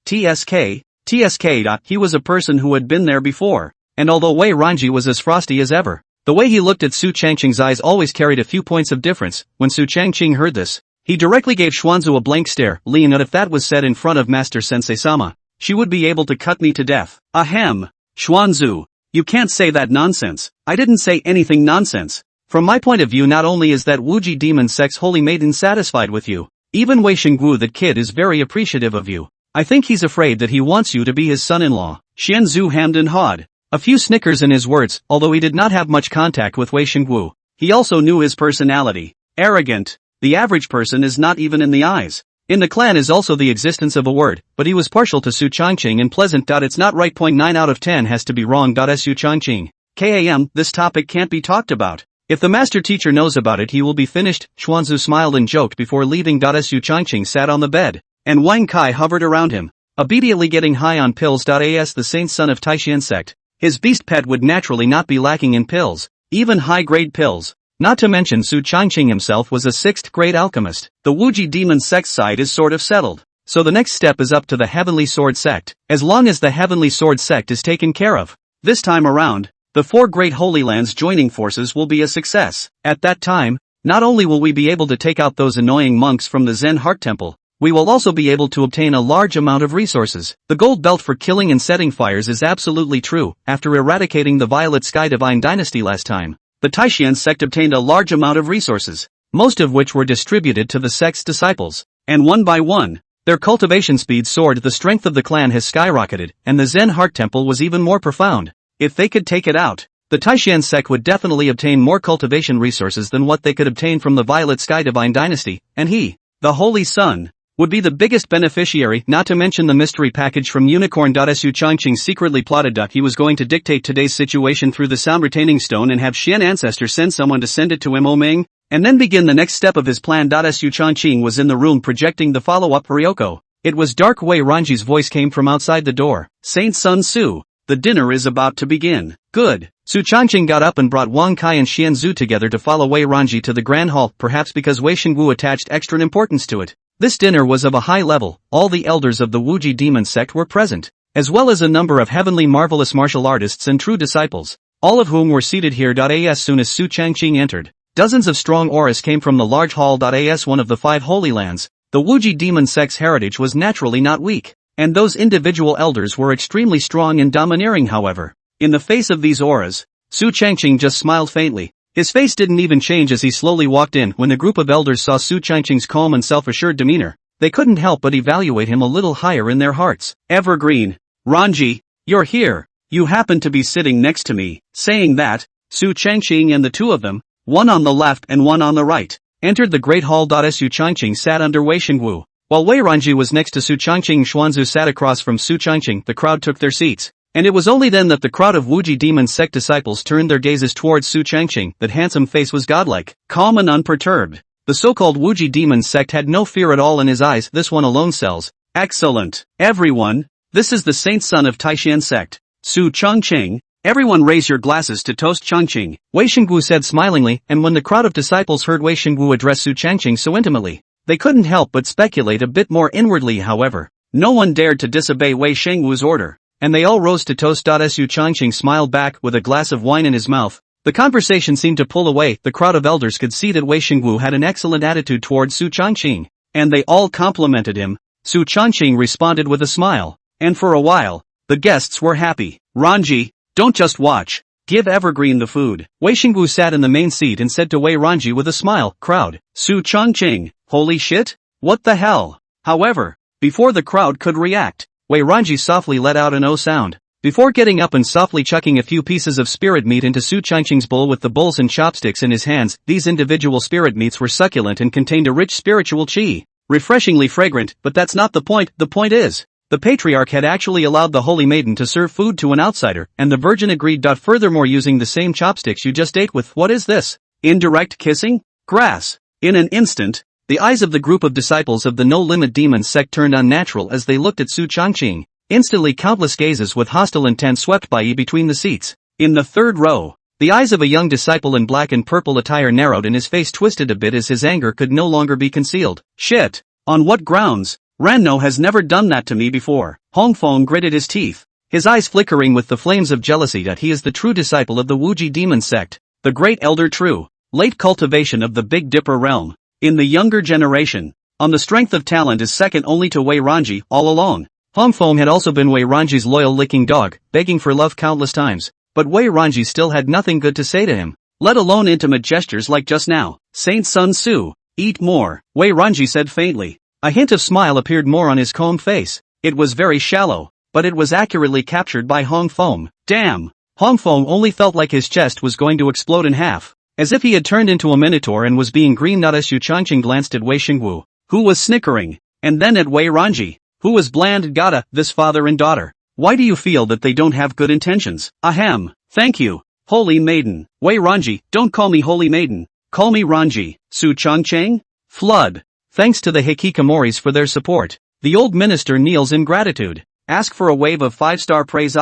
TSK. He was a person who had been there before, and although Wei Ranji was as frosty as ever, the way he looked at Su Changqing's eyes always carried a few points of difference. When Su Changqing heard this, he directly gave Xuanzu a blank stare. Lean out. If that was said in front of Master Sensei-sama, she would be able to cut me to death. Ahem. Xuanzu, you can't say that nonsense. I didn't say anything nonsense. From my point of view, not only is that Wuji demon sect's holy maiden satisfied with you, even Wei Shengwu, that kid, is very appreciative of you. I think he's afraid that he wants you to be his son-in-law. Xian Zhu hemmed and hawed. A few snickers in his words. Although he did not have much contact with Wei Shengwu, he also knew his personality. Arrogant. The average person is not even in the eyes. In the clan is also the existence of a word, but he was partial to Su Changqing and pleasant. It's not right. 9 out of 10 has to be wrong. Su Changqing. KAM, this topic can't be talked about. If the master teacher knows about it, he will be finished. Xuanzu smiled and joked before leaving. Su Changqing sat on the bed, and Wang Kai hovered around him, obediently getting high on pills. As the saint son of Taishan sect, his beast pet would naturally not be lacking in pills, even high-grade pills. Not to mention Su Changqing himself was a 6th-grade alchemist. The Wuji demon sect side is sort of settled, so the next step is up to the Heavenly Sword sect. As long as the Heavenly Sword sect is taken care of, this time around, the 4 great Holy Lands joining forces will be a success. At that time, not only will we be able to take out those annoying monks from the Zen Heart Temple, we will also be able to obtain a large amount of resources. The gold belt for killing and setting fires is absolutely true. After eradicating the Violet Sky Divine Dynasty last time, the Taishan sect obtained a large amount of resources, most of which were distributed to the sect's disciples, and one by one, their cultivation speed soared. The strength of the clan has skyrocketed, and the Zen Heart Temple was even more profound. If they could take it out, the Taishan sect would definitely obtain more cultivation resources than what they could obtain from the Violet Sky Divine Dynasty, and he, the Holy Sun, would be the biggest beneficiary. Not to mention the mystery package from Unicorn. Su Changqing secretly plotted he was going to dictate today's situation through the sound retaining stone and have Xian Ancestor send someone to send it to him, Ming, and then begin the next step of his plan. Su Changqing was in the room projecting the follow-up. Ryoko. It was dark. Wei Ranji's voice came from outside the door. Saint Sun Su, the dinner is about to begin. Good. Su Changqing got up and brought Wang Kai and Xian Zhu together to follow Wei Ranji to the Grand Hall, perhaps because Wei Shengwu attached extra importance to it. This dinner was of a high level. All the elders of the Wuji demon sect were present, as well as a number of heavenly marvelous martial artists and true disciples, all of whom were seated here. As soon as Su Changqing entered, dozens of strong auras came from the large hall. As one of the 5 Holy Lands, the Wuji demon sect's heritage was naturally not weak, and those individual elders were extremely strong and domineering. However, in the face of these auras, Su Changqing just smiled faintly. His face didn't even change as he slowly walked in. When the group of elders saw Su Changqing's calm and self-assured demeanor, they couldn't help but evaluate him a little higher in their hearts. Evergreen. Ranji, you're here. You happen to be sitting next to me. Saying that, Su Changqing and the 2 of them, one on the left and one on the right, entered the great hall. Su Changqing sat under Wei Shengwu, while Wei Ranji was next to Su Changqing. Xuanzu sat across from Su Changqing. The crowd took their seats, and it was only then that the crowd of Wuji demon sect disciples turned their gazes towards Su Changqing. That handsome face was godlike, calm and unperturbed. The so-called Wuji demon sect had no fear at all in his eyes. This one alone sells. Excellent. Everyone, this is the saint son of Taishan sect, Su Changqing. Everyone raise your glasses to toast Changqing, Wei Shengwu said smilingly, and when the crowd of disciples heard Wei Shengwu address Su Changqing so intimately, They couldn't help but speculate a bit more inwardly however. No one dared to disobey Wei Shengwu's order, and they all rose to toast. Su Changqing smiled back with a glass of wine in his mouth. The conversation seemed to pull away. The crowd of elders could see that Wei Shengwu had an excellent attitude towards Su Changqing, and they all complimented him. Su Changqing responded with a smile, and for a while, the guests were happy. Ranji, don't just watch. Give Evergreen the food. Wei Shengwu sat in the main seat and said to Wei Ranji with a smile, crowd, Su Changqing, holy shit? What the hell? However, before the crowd could react, Wei Ranji softly let out an O sound. Before getting up and softly chucking a few pieces of spirit meat into Su Changqing's bowl with the bowls and chopsticks in his hands, these individual spirit meats were succulent and contained a rich spiritual qi. Refreshingly fragrant, but that's not the point. The point is, the patriarch had actually allowed the holy maiden to serve food to an outsider, and the virgin agreed. Furthermore, using the same chopsticks you just ate with. What is this? Indirect kissing? Grass. In an instant, the eyes of the group of disciples of the no-limit demon sect turned unnatural as they looked at Su Changqing. Instantly countless gazes with hostile intent swept by between the seats. In the third row, the eyes of a young disciple in black and purple attire narrowed and his face twisted a bit as his anger could no longer be concealed. Shit! On what grounds? Ranno has never done that to me before. Hongfeng gritted his teeth, his eyes flickering with the flames of jealousy that he is the true disciple of the Wuji demon sect, the great elder true, late cultivation of the Big Dipper realm. In the younger generation, on the strength of talent is second only to Wei Ranji all along. Hongfeng had also been Wei Ranji's loyal licking dog, begging for love countless times, but Wei Ranji still had nothing good to say to him, let alone intimate gestures like just now. Saint Sun Su, eat more, Wei Ranji said faintly. A hint of smile appeared more on his calm face. It was very shallow, but it was accurately captured by Hongfeng. Damn! Hongfeng only felt like his chest was going to explode in half, as if he had turned into a minotaur and was being green. Su Changqing glanced at Wei Shengwu, who was snickering, and then at Wei Ranji, who was bland. Gotta, this father and daughter. Why do you feel that they don't have good intentions? Ahem, thank you, holy maiden. Wei Ranji, don't call me holy maiden, call me Ranji. Su Changqing? Flood. Thanks to the Hikikomoris for their support. The old minister kneels in gratitude. Ask for a wave of 5-star praise.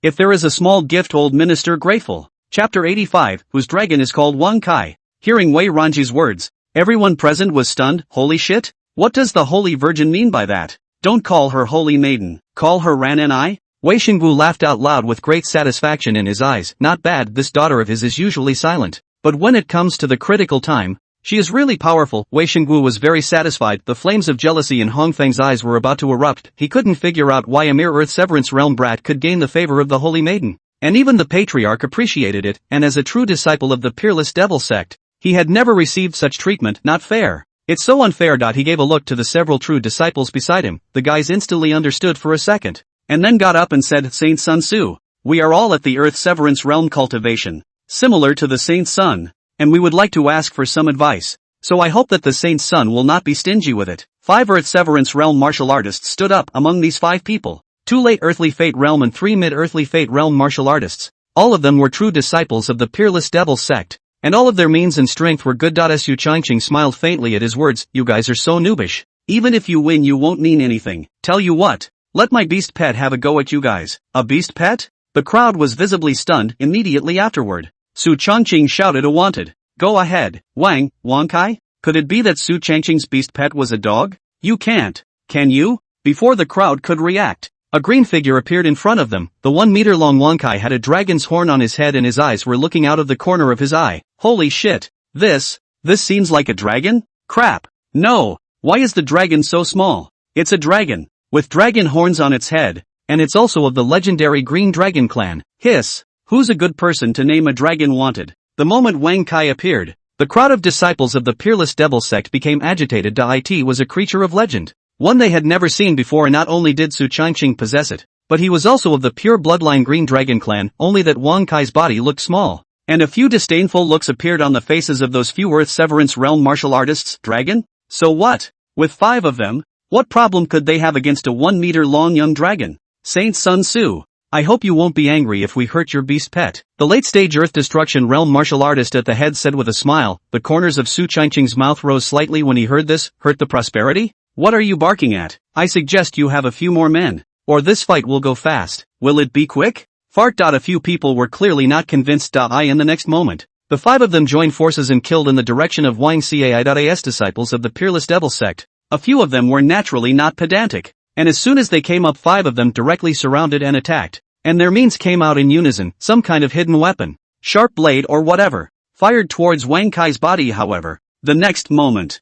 If there is a small gift, old minister grateful. Chapter 85, whose dragon is called Wang Kai. Hearing Wei Ranji's words, everyone present was stunned. Holy shit? What does the Holy Virgin mean by that? Don't call her holy maiden, call her Ran. Wei Shengwu laughed out loud with great satisfaction in his eyes. Not bad, this daughter of his is usually silent, but when it comes to the critical time, she is really powerful. Wei Shengwu was very satisfied. The flames of jealousy in Hongfeng's eyes were about to erupt. He couldn't figure out why a mere Earth Severance Realm brat could gain the favor of the Holy Maiden. And even the Patriarch appreciated it, and as a true disciple of the Peerless Devil sect, he had never received such treatment. Not fair. It's so unfair. He gave a look to the several true disciples beside him. The guys instantly understood for a second, and then got up and said, Saint Sun Su, we are all at the Earth Severance Realm cultivation, similar to the Saint's Sun. And we would like to ask for some advice. So I hope that the Saint's Son will not be stingy with it. 5 Earth Severance Realm martial artists stood up. Among these 5 people, 2 late Earthly Fate Realm and 3 mid-Earthly Fate Realm martial artists. All of them were true disciples of the Peerless Devil sect, and all of their means and strength were good. Su Changqing smiled faintly at his words. You guys are so noobish. Even if you win you won't mean anything. Tell you what, let my beast pet have a go at you guys. A beast pet? The crowd was visibly stunned. Immediately afterward, Su Changqing shouted a wanted. Go ahead, Wang Kai? Could it be that Su Changqing's beast pet was a dog? You can't, can you? Before the crowd could react, a green figure appeared in front of them. The 1-meter-long Wang Kai had a dragon's horn on his head and his eyes were looking out of the corner of his eye. Holy shit, this seems like a dragon? Crap, no, why is the dragon so small? It's a dragon, with dragon horns on its head, and it's also of the legendary Green Dragon clan. Hiss, who's a good person to name a dragon wanted? The moment Wang Kai appeared, the crowd of disciples of the Peerless Devil sect became agitated. It was a creature of legend, one they had never seen before, and not only did Su Changqing possess it, but he was also of the pure bloodline Green Dragon clan, only that Wang Kai's body looked small, and a few disdainful looks appeared on the faces of those few Earth Severance Realm martial artists. Dragon? So what? With 5 of them, what problem could they have against a 1-meter-long young dragon? Saint Sun Su, I hope you won't be angry if we hurt your beast pet. The late-stage Earth Destruction Realm martial artist at the head said with a smile. The corners of Su Changqing's mouth rose slightly when he heard this. Hurt the prosperity? What are you barking at? I suggest you have a few more men, or this fight will go fast. Will it be quick? Fart. A few people were clearly not convinced. In the next moment, The 5 of them joined forces and killed in the direction of Wang Cai.As disciples of the Peerless Devil sect. A few of them were naturally not pedantic, and as soon as they came up 5 of them directly surrounded and attacked, and their means came out in unison, some kind of hidden weapon, sharp blade or whatever, fired towards Wang Kai's body. However, the next moment,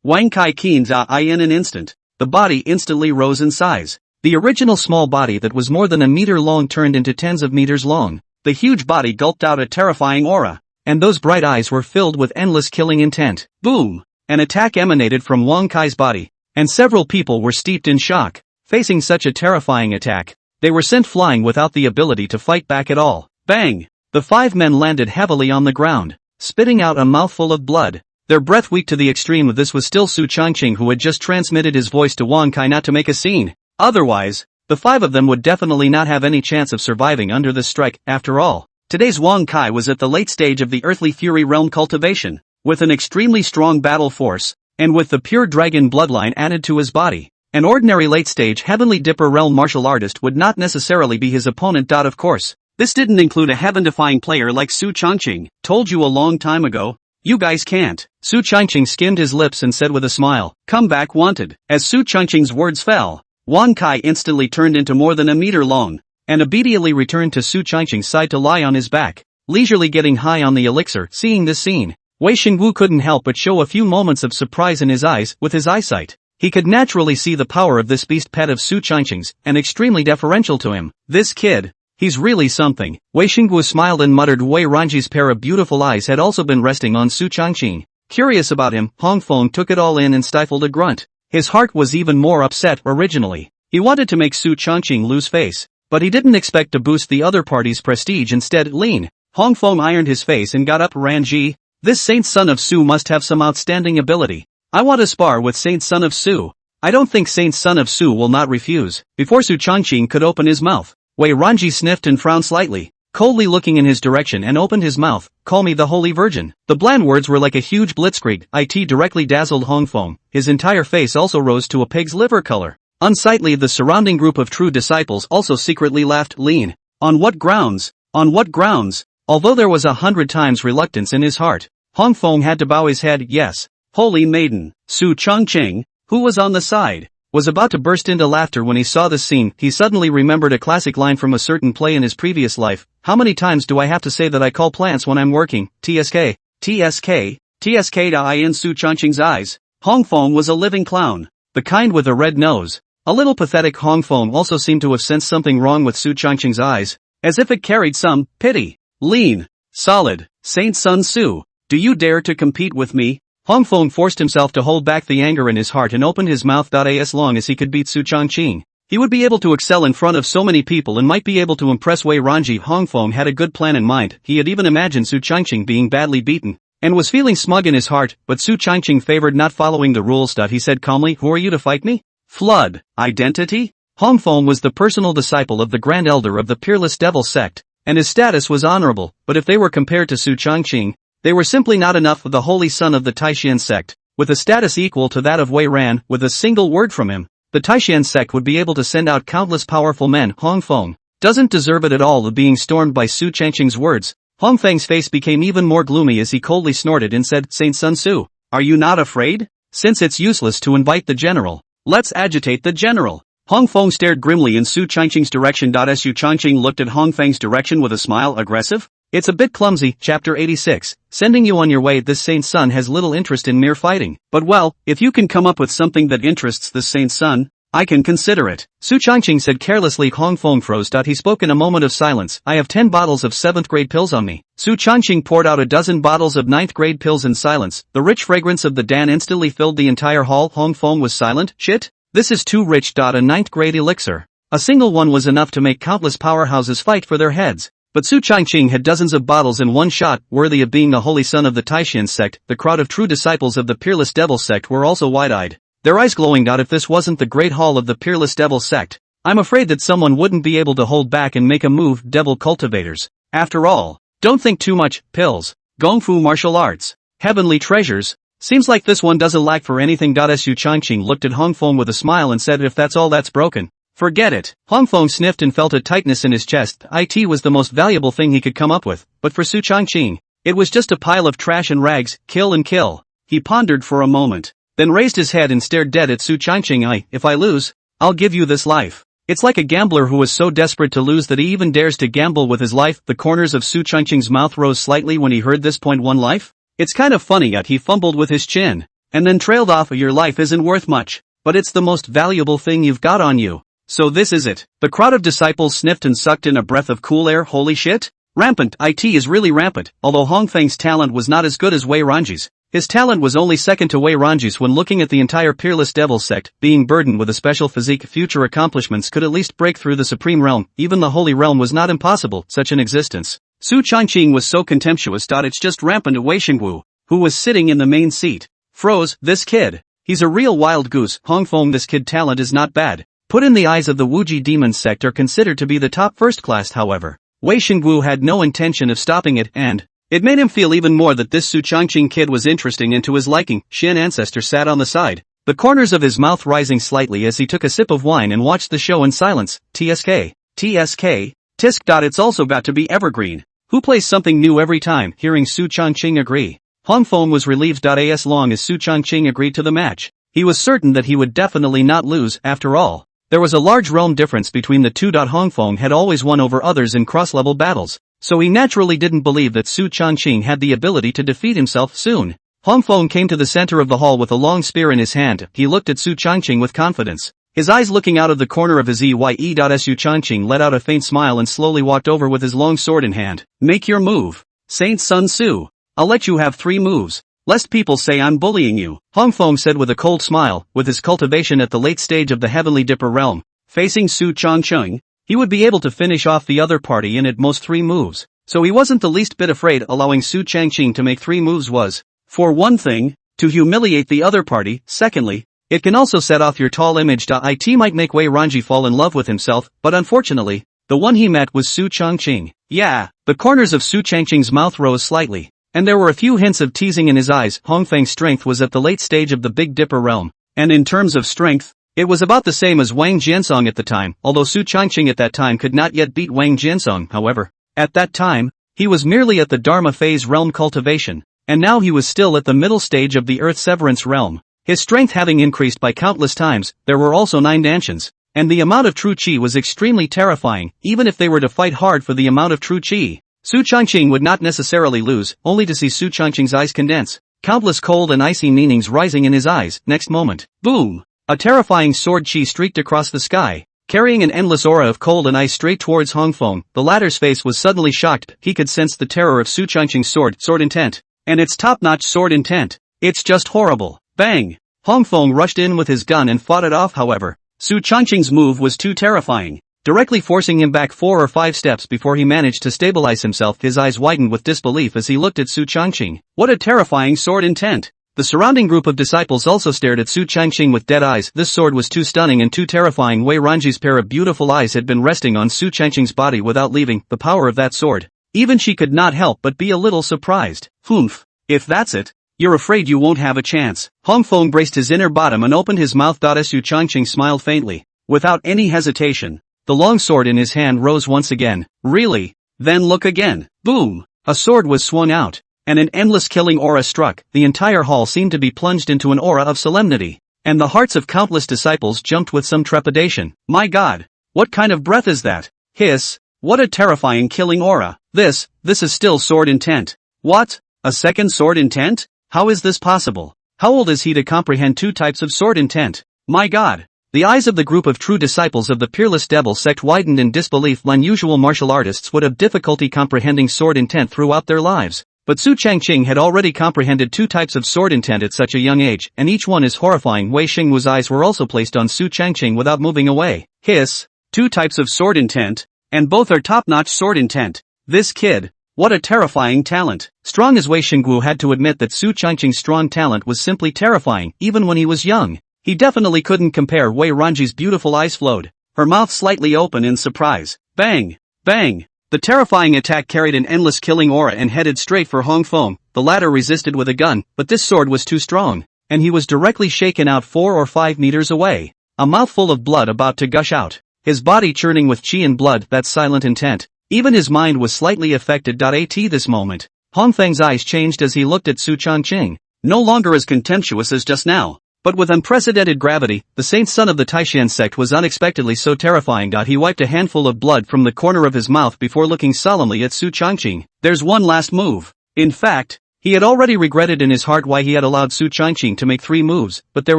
Wang Kai Keen's eye in an instant, the body instantly rose in size. The original small body that was more than a meter long turned into tens of meters long. The huge body gulped out a terrifying aura, and those bright eyes were filled with endless killing intent. Boom! An attack emanated from Wang Kai's body, and several people were steeped in shock. Facing such a terrifying attack, they were sent flying without the ability to fight back at all. Bang! The 5 men landed heavily on the ground, spitting out a mouthful of blood. Their breath weak to the extreme. This was still Su Changqing, who had just transmitted his voice to Wang Kai not to make a scene. Otherwise, the 5 of them would definitely not have any chance of surviving under this strike. After all, today's Wang Kai was at the late stage of the earthly fury realm cultivation, with an extremely strong battle force, and with the pure dragon bloodline added to his body. An ordinary late-stage heavenly dipper realm martial artist would not necessarily be his opponent. Of course, this didn't include a heaven-defying player like Su Changqing. Told you a long time ago. You guys can't. Su Changqing skimmed his lips and said with a smile, "Come back wanted." As Su Changqing's words fell, Wang Kai instantly turned into more than a meter long, and immediately returned to Su Changqing's side to lie on his back, leisurely getting high on the elixir. Seeing this scene, Wei Xingwu couldn't help but show a few moments of surprise in his eyes. With his eyesight, he could naturally see the power of this beast pet of Su Changqing's, and extremely deferential to him. This kid, he's really something. Wei Xingwu smiled and muttered. Wei Ranji's pair of beautiful eyes had also been resting on Su Changqing. Curious about him, Hong Feng took it all in and stifled a grunt. His heart was even more upset. Originally, he wanted to make Su Changqing lose face, but he didn't expect to boost the other party's prestige. Instead, lean. Hong Feng ironed his face and got up. Ranji, this Saint Son of Su must have some outstanding ability. I want to spar with Saint Son of Su. I don't think Saint Son of Su will not refuse. Before Su Changqing could open his mouth, Wei Ranji sniffed and frowned slightly, coldly looking in his direction, and opened his mouth. Call me the Holy Virgin. The bland words were like a huge blitzkrieg. It directly dazzled Hong Feng. His entire face also rose to a pig's liver color. Unsightly. The surrounding group of true disciples also secretly laughed. Lean. On what grounds? On what grounds? Although there was 100 times reluctance in his heart, Hong Feng had to bow his head. Yes. Holy Maiden. Su Changqing, who was on the side, was about to burst into laughter when he saw this scene. He suddenly remembered a classic line from a certain play in his previous life. How many times do I have to say that I call plants when I'm working? TSK. TSK. TSK. In Su Changqing's eyes, Hong Feng was a living clown. The kind with a red nose. A little pathetic. Hong Feng also seemed to have sensed something wrong with Su Changqing's eyes, as if it carried some pity. Lean. Solid. Saint Sun Su. Do you dare to compete with me? Hong Feng forced himself to hold back the anger in his heart and opened his mouth. As long as he could beat Su Changqing, he would be able to excel in front of so many people and might be able to impress Wei Ranji. Hong Feng had a good plan in mind. He had even imagined Su Changqing being badly beaten, and was feeling smug in his heart, but Su Changqing favored not following the rules. He said calmly, "Who are you to fight me?" Flood. Identity? Hong Feng was the personal disciple of the Grand Elder of the Peerless Devil sect, and his status was honorable, but if they were compared to Su Changqing, they were simply not enough. Of the holy son of the Taishan sect, with a status equal to that of Wei Ran. With a single word from him, the Taishan sect would be able to send out countless powerful men. Hong Feng doesn't deserve it at all. Of being stormed by Su Changqing's words, Hong Feng's face became even more gloomy as he coldly snorted and said, "Saint Sun Su, are you not afraid? Since it's useless to invite the general, let's agitate the general." Hong Feng stared grimly in Su Changqing's direction. Su Changqing looked at Hong Feng's direction with a smile. Aggressive? It's a bit clumsy. Chapter 86, sending you on your way. This Saint Sun has little interest in mere fighting, but well, if you can come up with something that interests this Saint Sun, I can consider it. Su Changqing said carelessly. Hong Feng froze. He spoke in a moment of silence. I have 10 bottles of 7th grade pills on me. Su Changqing poured out a dozen bottles of 9th grade pills in silence. The rich fragrance of the Dan instantly filled the entire hall. Hong Feng was silent. Shit. This is too rich. A 9th grade elixir. A single one was enough to make countless powerhouses fight for their heads. But Su Changqing had dozens of bottles in one shot, worthy of being the holy son of the Taishan sect. The crowd of true disciples of the Peerless Devil sect were also wide-eyed, their eyes glowing. If this wasn't the great hall of the Peerless Devil sect, I'm afraid that someone wouldn't be able to hold back and make a move. Devil cultivators. After all, don't think too much. Pills, Gongfu martial arts, heavenly treasures. Seems like this one doesn't lack for anything. Su Changqing looked at Hong Feng with a smile and said, if that's all that's broken, forget it. Hong Feng sniffed and felt a tightness in his chest. It was the most valuable thing he could come up with, but for Su Changqing, It was just a pile of trash and rags, kill and kill. He pondered for a moment, then raised his head and stared dead at Su Changqing. If I lose, I'll give you this life. It's like a gambler who was so desperate to lose that he even dares to gamble with his life. The corners of Su Changqing's mouth rose slightly when he heard this. One life? It's kind of funny. Yet he fumbled with his chin, and then trailed off. Your life isn't worth much, but it's the most valuable thing you've got on you. So this is it. The crowd of disciples sniffed and sucked in a breath of cool air. Holy shit. Rampant. It is really rampant. Although Hong Feng's talent was not as good as Wei Ranji's, his talent was only second to Wei Ranji's. When looking at the entire Peerless Devil sect, being burdened with a special physique, future accomplishments could at least break through the Supreme Realm. Even the Holy Realm was not impossible, such an existence. Su Changqing was so contemptuous. It's just rampant. Wei Xingwu, who was sitting in the main seat, froze. This kid. He's a real wild goose. Hong Feng, this kid talent is not bad. Put in the eyes of the Wuji demon sect are considered to be the top first class. However, Wei Xingwu had no intention of stopping it, and it made him feel even more that this Su Changqing kid was interesting and to his liking. Shin Ancestor sat on the side, the corners of his mouth rising slightly as he took a sip of wine and watched the show in silence. TSK. TSK. Tisk. It's also got to be evergreen. Who plays something new every time? Hearing Su Changqing agree, Hong Feng was relieved. As long as Su Changqing agreed to the match, he was certain that he would definitely not lose. After all, there was a large realm difference between the two. Hong Feng had always won over others in cross-level battles, so he naturally didn't believe that Su Changqing had the ability to defeat himself. Soon, Hong Feng came to the center of the hall with a long spear in his hand. He looked at Su Changqing with confidence, his eyes looking out of the corner of his eye. Su Changqing let out a faint smile and slowly walked over with his long sword in hand. Make your move, Saint Sun Su. I'll let you have 3 moves, lest people say I'm bullying you, Hong Feng said with a cold smile. With his cultivation at the late stage of the Heavenly Dipper realm, facing Su Changqing, he would be able to finish off the other party in at most 3 moves, so he wasn't the least bit afraid. Allowing Su Changqing to make 3 moves was, for one thing, to humiliate the other party. Secondly, it can also set off your tall image. It might make Wei Ranji fall in love with himself, but unfortunately, the one he met was Su Changqing. Yeah, the corners of Su Changqing's mouth rose slightly, and there were a few hints of teasing in his eyes. Hong Feng's strength was at the late stage of the Big Dipper realm, and in terms of strength, it was about the same as Wang Jiansong at the time. Although Su Changqing at that time could not yet beat Wang Jiansong, however, at that time, he was merely at the Dharma phase realm cultivation, and now he was still at the middle stage of the Earth Severance realm. His strength having increased by countless times, there were also 9 dantians, and the amount of true qi was extremely terrifying. Even if they were to fight hard for the amount of true qi, Su Changqing would not necessarily lose, only to see Su Changqing's eyes condense, countless cold and icy meanings rising in his eyes. Next moment, boom! A terrifying sword qi streaked across the sky, carrying an endless aura of cold and ice straight towards Hong Feng. The latter's face was suddenly shocked. He could sense the terror of Su Changqing's sword intent, and its top-notch sword intent. It's just horrible. Bang! Hong Feng rushed in with his gun and fought it off. However, Su Changqing's move was too terrifying, directly forcing him back 4 or 5 steps before he managed to stabilize himself. His eyes widened with disbelief as he looked at Su Changqing. What a terrifying sword intent! The surrounding group of disciples also stared at Su Changqing with dead eyes. This sword was too stunning and too terrifying. Wei Ranji's pair of beautiful eyes had been resting on Su Changqing's body without leaving. The power of that sword. Even she could not help but be a little surprised. Humph. If that's it, you're afraid you won't have a chance. Hong Feng braced his inner bottom and opened his mouth. Su Changqing smiled faintly. Without any hesitation, the long sword in his hand rose once again. Really? Then look again. Boom! A sword was swung out, and an endless killing aura struck. The entire hall seemed to be plunged into an aura of solemnity, and the hearts of countless disciples jumped with some trepidation. My God! What kind of breath is that? Hiss! What a terrifying killing aura! This is still sword intent. What? A second sword intent? How is this possible? How old is he to comprehend 2 types of sword intent? My God! The eyes of the group of true disciples of the Peerless Devil sect widened in disbelief. Unusual martial artists would have difficulty comprehending sword intent throughout their lives, but Su Changqing had already comprehended 2 types of sword intent at such a young age, and each one is horrifying. Wei Xingwu's eyes were also placed on Su Changqing without moving away. Hiss! 2 types of sword intent, and both are top-notch sword intent. This kid, what a terrifying talent. Strong as Wei Xingwu had to admit that Su Changqing's strong talent was simply terrifying. Even when he was young, he definitely couldn't compare. Wei Ranji's beautiful eyes flowed, her mouth slightly open in surprise. Bang! Bang! The terrifying attack carried an endless killing aura and headed straight for Hong Feng. The latter resisted with a gun, but this sword was too strong, and he was directly shaken out 4 or 5 meters away, a mouthful of blood about to gush out, his body churning with qi and blood. That silent intent. Even his mind was slightly affected. At this moment, Hong Feng's eyes changed as he looked at Su Changqing. No longer as contemptuous as just now, but with unprecedented gravity, the saint son of the Taishan sect was unexpectedly so terrifying. He wiped a handful of blood from the corner of his mouth before looking solemnly at Su Changqing. There's one last move. In fact, he had already regretted in his heart why he had allowed Su Changqing to make 3 moves, but there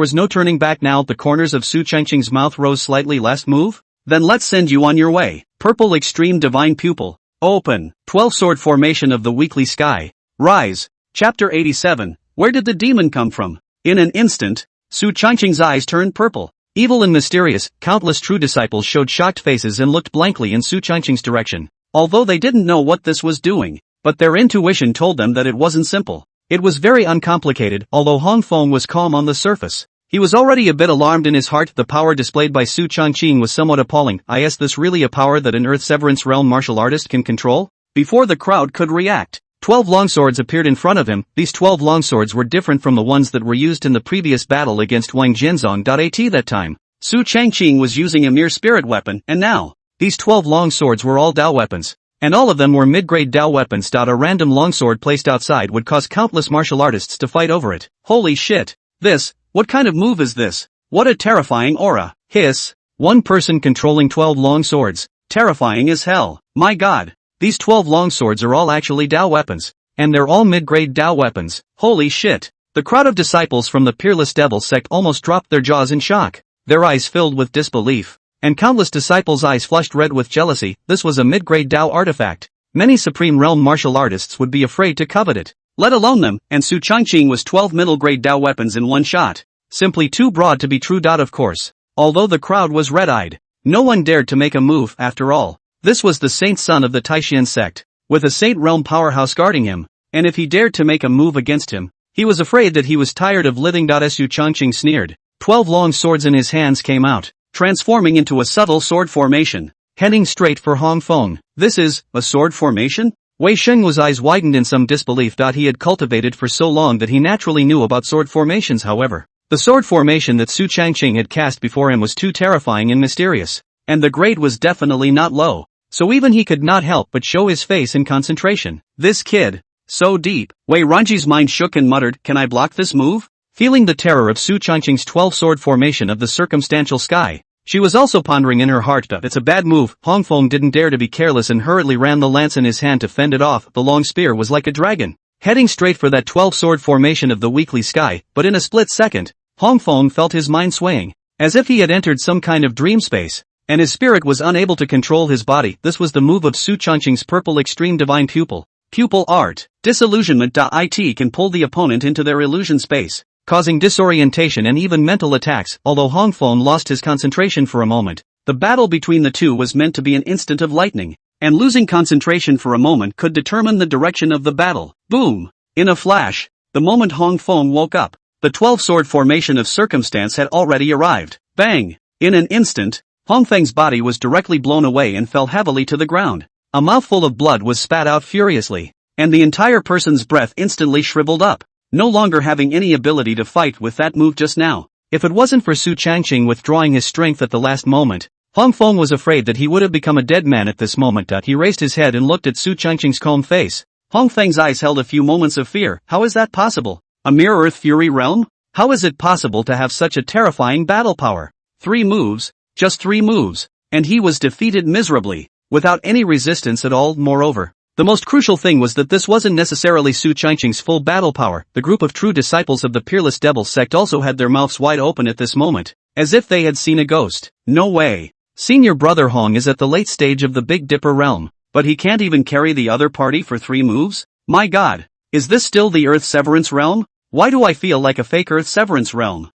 was no turning back now. The corners of Su Changqing's mouth rose slightly. Last move? Then let's send you on your way. Purple Extreme Divine Pupil. Open. 12 Sword Formation of the Weekly Sky. Rise. Chapter 87. Where did the demon come from? In an instant, Su Changqing's eyes turned purple. Evil and mysterious, countless true disciples showed shocked faces and looked blankly in Su Changqing's direction. Although they didn't know what this was doing, but their intuition told them that it wasn't simple. It was very uncomplicated. Although Hong Feng was calm on the surface, he was already a bit alarmed in his heart. The power displayed by Su Changqing was somewhat appalling. Is this really a power that an Earth Severance Realm martial artist can control? Before the crowd could react, 12 longswords appeared in front of him. These 12 longswords were different from the ones that were used in the previous battle against Wang Jianzong. At that time, Su Changqing was using a mere spirit weapon, and now, these 12 longswords were all Dao weapons. And all of them were mid-grade Dao weapons. A random longsword placed outside would cause countless martial artists to fight over it. Holy shit. What kind of move is this? What a terrifying aura. Hiss. One person controlling 12 long swords. Terrifying as hell. My god. These 12 long swords are all actually Dao weapons. And they're all mid-grade Dao weapons. Holy shit. The crowd of disciples from the Peerless Devil sect almost dropped their jaws in shock. Their eyes filled with disbelief. And countless disciples' eyes flushed red with jealousy. This was a mid-grade Dao artifact. Many Supreme Realm martial artists would be afraid to covet it, let alone them, and Su Changqing was 12 middle-grade Dao weapons in one shot. Simply too broad to be true. Of course. Although the crowd was red-eyed, no one dared to make a move. After all, this was the saint son of the Taishan sect, with a saint realm powerhouse guarding him, and if he dared to make a move against him, he was afraid that he was tired of living. As Su Changqing sneered, 12 long swords in his hands came out, transforming into a subtle sword formation, heading straight for Hong Feng. This is a sword formation? Wei Shengwu's eyes widened in some disbelief. He had cultivated for so long that he naturally knew about sword formations. However, the sword formation that Su Changqing had cast before him was too terrifying and mysterious, and the grade was definitely not low, so even he could not help but show his face in concentration. This kid, so deep. Wei Ranji's mind shook and muttered, "Can I block this move?" Feeling the terror of Su Changqing's 12-sword formation of the circumstantial sky, she was also pondering in her heart that it's a bad move. Hong Feng didn't dare to be careless and hurriedly ran the lance in his hand to fend it off. The long spear was like a dragon, heading straight for that 12-sword formation of the weekly sky, but in a split second, Hong Feng felt his mind swaying, as if he had entered some kind of dream space, and his spirit was unable to control his body. This was the move of Su Changqing's Purple Extreme Divine Pupil. Pupil Art. Disillusionment. It can pull the opponent into their illusion space, causing disorientation and even mental attacks. Although Hong Feng lost his concentration for a moment, the battle between the two was meant to be an instant of lightning, and losing concentration for a moment could determine the direction of the battle. Boom! In a flash, the moment Hong Feng woke up, the 12-sword formation of circumstance had already arrived. Bang! In an instant, Hong Feng's body was directly blown away and fell heavily to the ground. A mouthful of blood was spat out furiously, and the entire person's breath instantly shriveled up, no longer having any ability to fight with that move just now. If it wasn't for Su Changqing withdrawing his strength at the last moment, Hong Feng was afraid that he would have become a dead man at this moment. He raised his head and looked at Su Changqing's calm face. Hong Feng's eyes held a few moments of fear. How is that possible? A mere Earth Fury realm? How is it possible to have such a terrifying battle power? 3 moves, just 3 moves, and he was defeated miserably, without any resistance at all. Moreover, the most crucial thing was that this wasn't necessarily Su Changqing's full battle power. The group of true disciples of the Peerless Devil sect also had their mouths wide open at this moment, as if they had seen a ghost. No way. Senior brother Hong is at the late stage of the Big Dipper realm, but he can't even carry the other party for 3 moves? My god, is this still the Earth Severance realm? Why do I feel like a fake Earth Severance realm?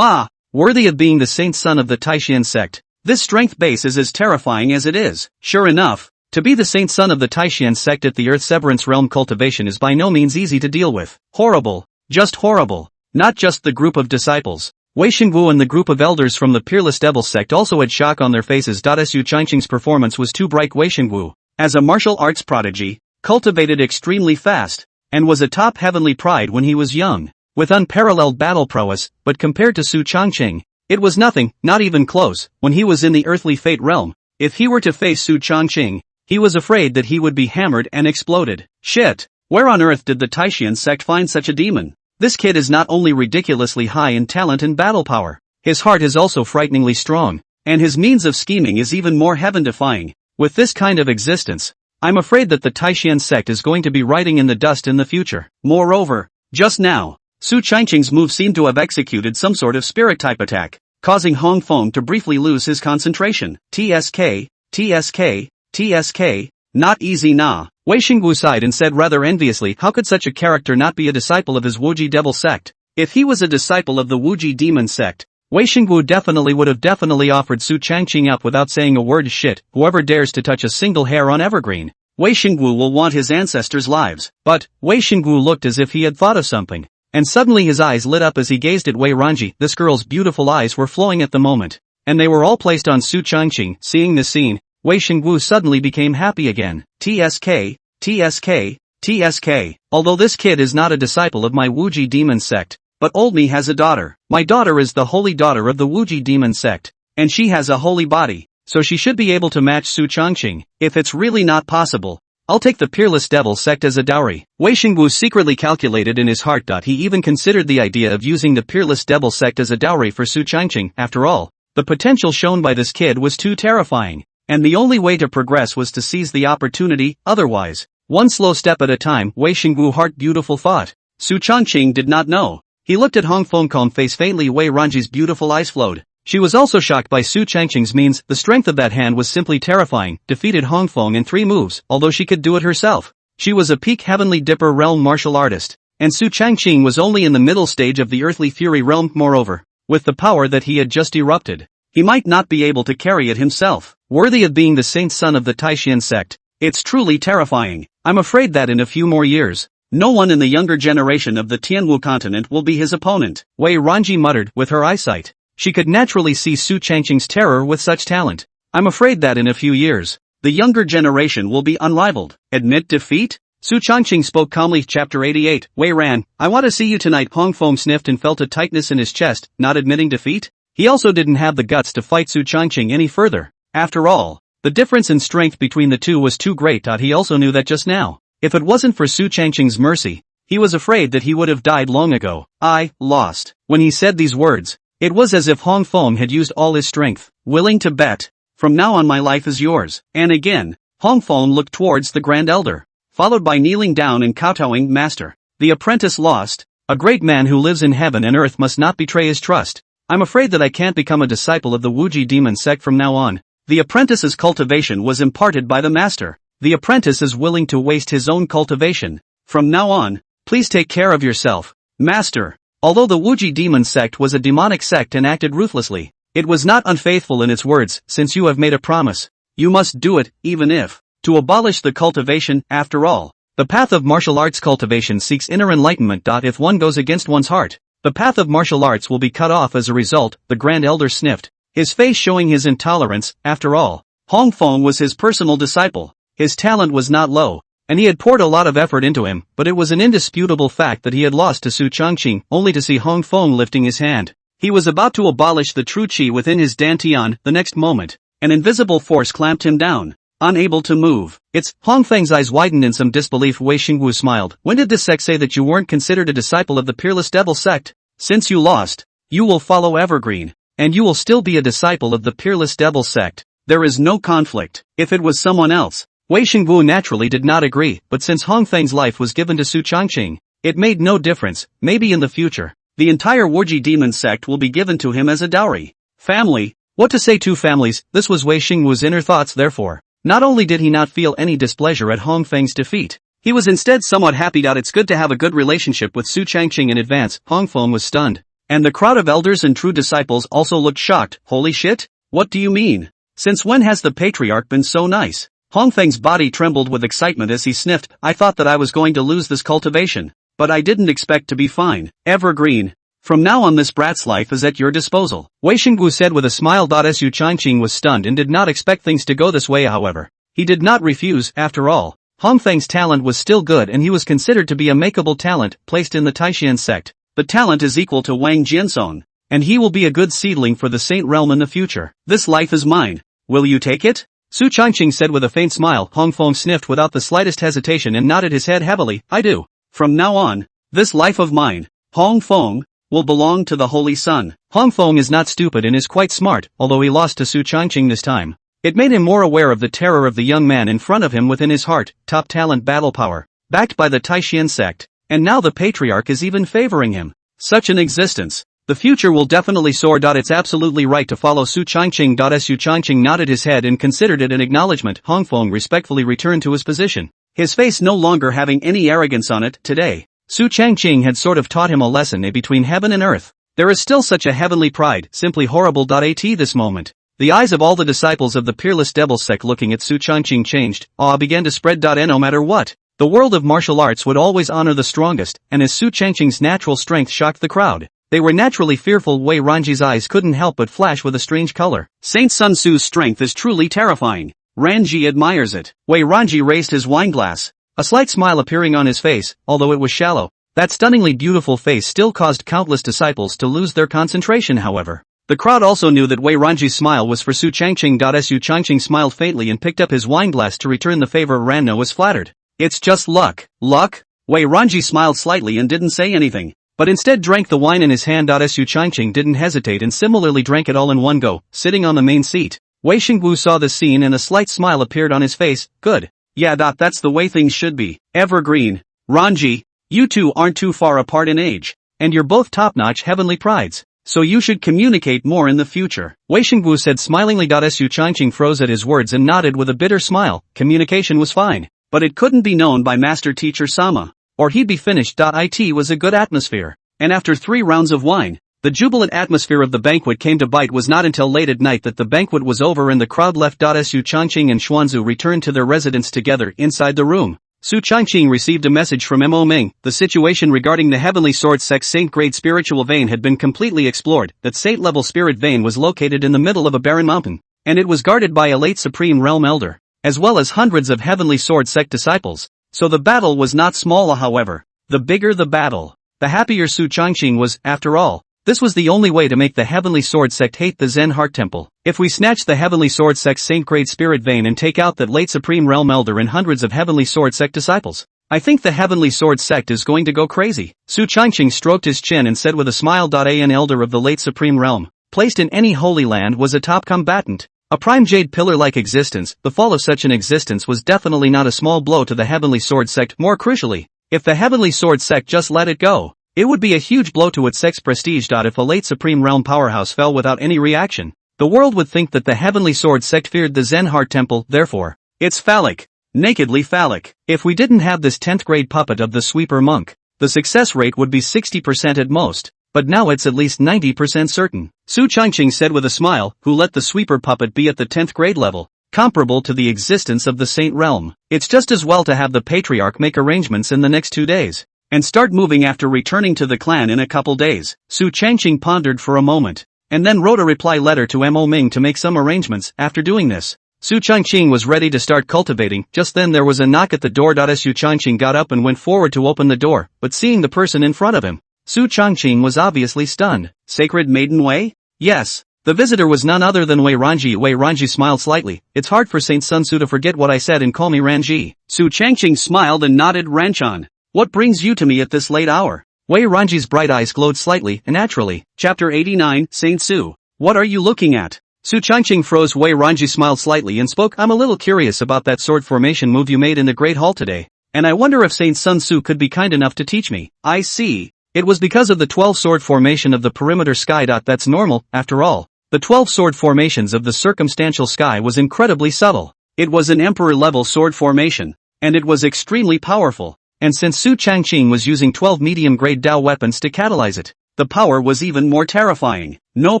Worthy of being the saint son of the Taishan sect, this strength base is as terrifying as it is. Sure enough, to be the saint son of the Taishan sect at the Earth Severance realm cultivation is by no means easy to deal with. Horrible. Just horrible. Not just the group of disciples. Wei Shengwu and the group of elders from the Peerless Devil sect also had shock on their faces. Su Changqing's performance was too bright. Wei Shengwu, as a martial arts prodigy, cultivated extremely fast, and was a top heavenly pride when he was young, with unparalleled battle prowess, but compared to Su Changqing, it was nothing, not even close. When he was in the earthly fate realm, if he were to face Su Changqing, he was afraid that he would be hammered and exploded. Shit! Where on earth did the Taishan sect find such a demon? This kid is not only ridiculously high in talent and battle power, his heart is also frighteningly strong, and his means of scheming is even more heaven-defying. With this kind of existence, I'm afraid that the Taishan sect is going to be writing in the dust in the future. Moreover, just now, Su Changqing's move seemed to have executed some sort of spirit-type attack, causing Hong Feng to briefly lose his concentration. TSK, TSK, TSK, not easy nah. Wei Xingwu sighed and said rather enviously, how could such a character not be a disciple of his Wuji devil sect? If he was a disciple of the Wuji demon sect, Wei Xingwu definitely would have offered Su Changqing up without saying a word. Shit, whoever dares to touch a single hair on Evergreen, Wei Xingwu will want his ancestors' lives. But, Wei Xingwu looked as if he had thought of something, and suddenly his eyes lit up as he gazed at Wei Ranji. This girl's beautiful eyes were flowing at the moment, and they were all placed on Su Changqing. Seeing this scene, Wei Xingwu suddenly became happy again. TSK, TSK, TSK. Although this kid is not a disciple of my Wuji demon sect, but old me has a daughter. My daughter is the holy daughter of the Wuji demon sect, and she has a holy body, so she should be able to match Su Changqing. If it's really not possible, I'll take the peerless devil sect as a dowry. Wei Xingwu secretly calculated in his heart. He even considered the idea of using the peerless devil sect as a dowry for Su Changqing. After all, the potential shown by this kid was too terrifying, and the only way to progress was to seize the opportunity. Otherwise, one slow step at a time. Wei Xingwu heart beautiful thought. Su Changqing did not know. He looked at Hong Feng calm face faintly. Wei Ranji's beautiful eyes flowed. She was also shocked by Su Changqing's means. The strength of that hand was simply terrifying. Defeated Hong Feng in 3 moves, although she could do it herself. She was a peak Heavenly Dipper realm martial artist, and Su Changqing was only in the middle stage of the Earthly Fury realm. Moreover, with the power that he had just erupted, he might not be able to carry it himself. Worthy of being the saint son of the Taishan sect, it's truly terrifying. I'm afraid that in a few more years, no one in the younger generation of the Tianwu continent will be his opponent. Wei Ranji muttered. With her eyesight, she could naturally see Su Changqing's terror with such talent. I'm afraid that in a few years, the younger generation will be unrivaled. Admit defeat? Su Changqing spoke calmly. Chapter 88. Wei Ran, I want to see you tonight. Hong Feng sniffed and felt a tightness in his chest. Not admitting defeat? He also didn't have the guts to fight Su Changqing any further. After all, the difference in strength between the two was too great. He also knew that just now, if it wasn't for Su Changqing's mercy, he was afraid that he would have died long ago. I lost. When he said these words, it was as if Hong Feng had used all his strength. Willing to bet? From now on my life is yours. And again, Hong Feng looked towards the Grand Elder, followed by kneeling down and kowtowing. Master, the apprentice lost. A great man who lives in heaven and earth must not betray his trust. I'm afraid that I can't become a disciple of the Wuji demon sect from now on. The apprentice's cultivation was imparted by the master. The apprentice is willing to waste his own cultivation. From now on, please take care of yourself, master. Although the Wuji demon sect was a demonic sect and acted ruthlessly, it was not unfaithful in its words. Since you have made a promise, you must do it, even if to abolish the cultivation. After all, the path of martial arts cultivation seeks inner enlightenment. If one goes against one's heart, the path of martial arts will be cut off as a result. The Grand Elder sniffed, his face showing his intolerance. After all, Hong Feng was his personal disciple. His talent was not low, and he had poured a lot of effort into him, but it was an indisputable fact that he had lost to Su Changqing, only to see Hong Feng lifting his hand. He was about to abolish the true qi within his dantian. The next moment, an invisible force clamped him down, unable to move. It's Hong Feng's eyes widened in some disbelief. Wei Xingwu smiled. When did this sect say that you weren't considered a disciple of the Peerless Devil sect? Since you lost, you will follow Evergreen, and you will still be a disciple of the Peerless Devil sect. There is no conflict. If it was someone else, Wei Xingwu naturally did not agree, but since Hong Feng's life was given to Su Changqing, it made no difference. Maybe in the future, the entire Wuji demon sect will be given to him as a dowry. Family? What to say to families? This was Wei Xingwu's inner thoughts. Therefore, not only did he not feel any displeasure at Hong Feng's defeat, he was instead somewhat happy. It's good to have a good relationship with Su Changqing in advance. Hong Feng was stunned, and the crowd of elders and true disciples also looked shocked. Holy shit? What do you mean? Since when has the patriarch been so nice? Hong Feng's body trembled with excitement as he sniffed. I thought that I was going to lose this cultivation, but I didn't expect to be fine. Evergreen, from now on this brat's life is at your disposal, Wei Xingwu said with a smile. Su Changqing was stunned and did not expect things to go this way. However, he did not refuse. After all, Hong Feng's talent was still good and he was considered to be a makeable talent. Placed in the Taishan sect, the talent is equal to Wang Jianzong, and he will be a good seedling for the Saint Realm in the future. This life is mine. Will you take it? Su Changqing said with a faint smile. Hong Feng sniffed without the slightest hesitation and nodded his head heavily. I do. From now on, this life of mine, Hong Feng, will belong to the Holy Sun. Hong Feng is not stupid and is quite smart, although he lost to Su Changqing this time. It made him more aware of the terror of the young man in front of him within his heart, top talent battle power, backed by the Taishan sect, and now the patriarch is even favoring him. Such an existence. The future will definitely soar. It's absolutely right to follow Su Changqing. Su Changqing nodded his head and considered it an acknowledgement. Hong Feng respectfully returned to his position, his face no longer having any arrogance on it. Today, Su Changqing had sort of taught him a lesson between heaven and earth. There is still such a heavenly pride, simply horrible. At this moment, the eyes of all the disciples of the peerless devil sect looking at Su Changqing changed. Awe began to spread. No matter what, the world of martial arts would always honor the strongest, and as Su Changqing's natural strength shocked the crowd, they were naturally fearful. Wei Ranji's eyes couldn't help but flash with a strange color. Saint Sun Tzu's strength is truly terrifying. Ranji admires it. Wei Ranji raised his wineglass, a slight smile appearing on his face, although it was shallow. That stunningly beautiful face still caused countless disciples to lose their concentration. However, the crowd also knew that Wei Ranji's smile was for Su Changqing. Su Changqing smiled faintly and picked up his wineglass to return the favor. Ranno was flattered. It's just luck. Luck? Wei Ranji smiled slightly and didn't say anything, but instead drank the wine in his hand. Su Changqing didn't hesitate and similarly drank it all in one go, sitting on the main seat. Wei Xingwu saw this scene and a slight smile appeared on his face. Good. Yeah, that's the way things should be. Evergreen. Ranji, you two aren't too far apart in age, and you're both top-notch heavenly prides, so you should communicate more in the future. Wei Xingwu said smilingly. Su Changqing froze at his words and nodded with a bitter smile. Communication was fine, but it couldn't be known by Master Teacher Sama, or he'd be finished. It was a good atmosphere, and after 3 rounds of wine, the jubilant atmosphere of the banquet came to bite. Was not until late at night that the banquet was over and the crowd left. Su Changqing and Xuanzu returned to their residence together. Inside the room, Su Changqing received a message from Mo Ming. The situation regarding the Heavenly Sword Sect Saint-grade spiritual vein had been completely explored. That Saint-level spirit vein was located in the middle of a barren mountain, and it was guarded by a late Supreme Realm Elder, as well as hundreds of Heavenly Sword Sect disciples. So the battle was not small. However, the bigger the battle, the happier Su Changqing was. After all, this was the only way to make the Heavenly Sword Sect hate the Zen Heart Temple. If we snatch the Heavenly Sword Sect's Saint-grade spirit vein and take out that late Supreme Realm Elder and hundreds of Heavenly Sword Sect disciples, I think the Heavenly Sword Sect is going to go crazy. Su Changqing stroked his chin and said with a smile. An elder of the late Supreme Realm, placed in any holy land, was a top combatant, a prime jade pillar-like existence. The fall of such an existence was definitely not a small blow to the Heavenly Sword Sect. More crucially, if the Heavenly Sword Sect just let it go, it would be a huge blow to its sect's prestige. If a late Supreme Realm powerhouse fell without any reaction, the world would think that the Heavenly Sword Sect feared the Zen Heart Temple. Therefore, it's phallic. Nakedly phallic. If we didn't have this 10th grade puppet of the sweeper monk, the success rate would be 60% at most, but now it's at least 90% certain. Su Changqing said with a smile. Who let the sweeper puppet be at the 10th grade level, comparable to the existence of the Saint Realm? It's just as well to have the Patriarch make arrangements in the next 2 days, and start moving after returning to the clan in a couple days. Su Changqing pondered for a moment, and then wrote a reply letter to Mo Ming to make some arrangements. After doing this, Su Changqing was ready to start cultivating. Just then there was a knock at the door. Su Changqing got up and went forward to open the door, but seeing the person in front of him, Su Changqing was obviously stunned. Sacred Maiden Wei? Yes. The visitor was none other than Wei Ranji. Wei Ranji smiled slightly. It's hard for Saint Sun Tzu to forget what I said and call me Ranji. Su Changqing smiled and nodded. Ranchan, what brings you to me at this late hour? Wei Ranji's bright eyes glowed slightly and naturally. Chapter 89, Saint Su. What are you looking at? Su Changqing froze. Wei Ranji smiled slightly and spoke. I'm a little curious about that sword formation move you made in the Great Hall today, and I wonder if Saint Sun Tzu could be kind enough to teach me. I see. It was because of the 12 sword formation of the perimeter sky. That's normal, after all. The 12 sword formations of the circumstantial sky was incredibly subtle. It was an emperor-level sword formation, and it was extremely powerful. And since Su Changqing was using 12 medium-grade Dao weapons to catalyze it, the power was even more terrifying. No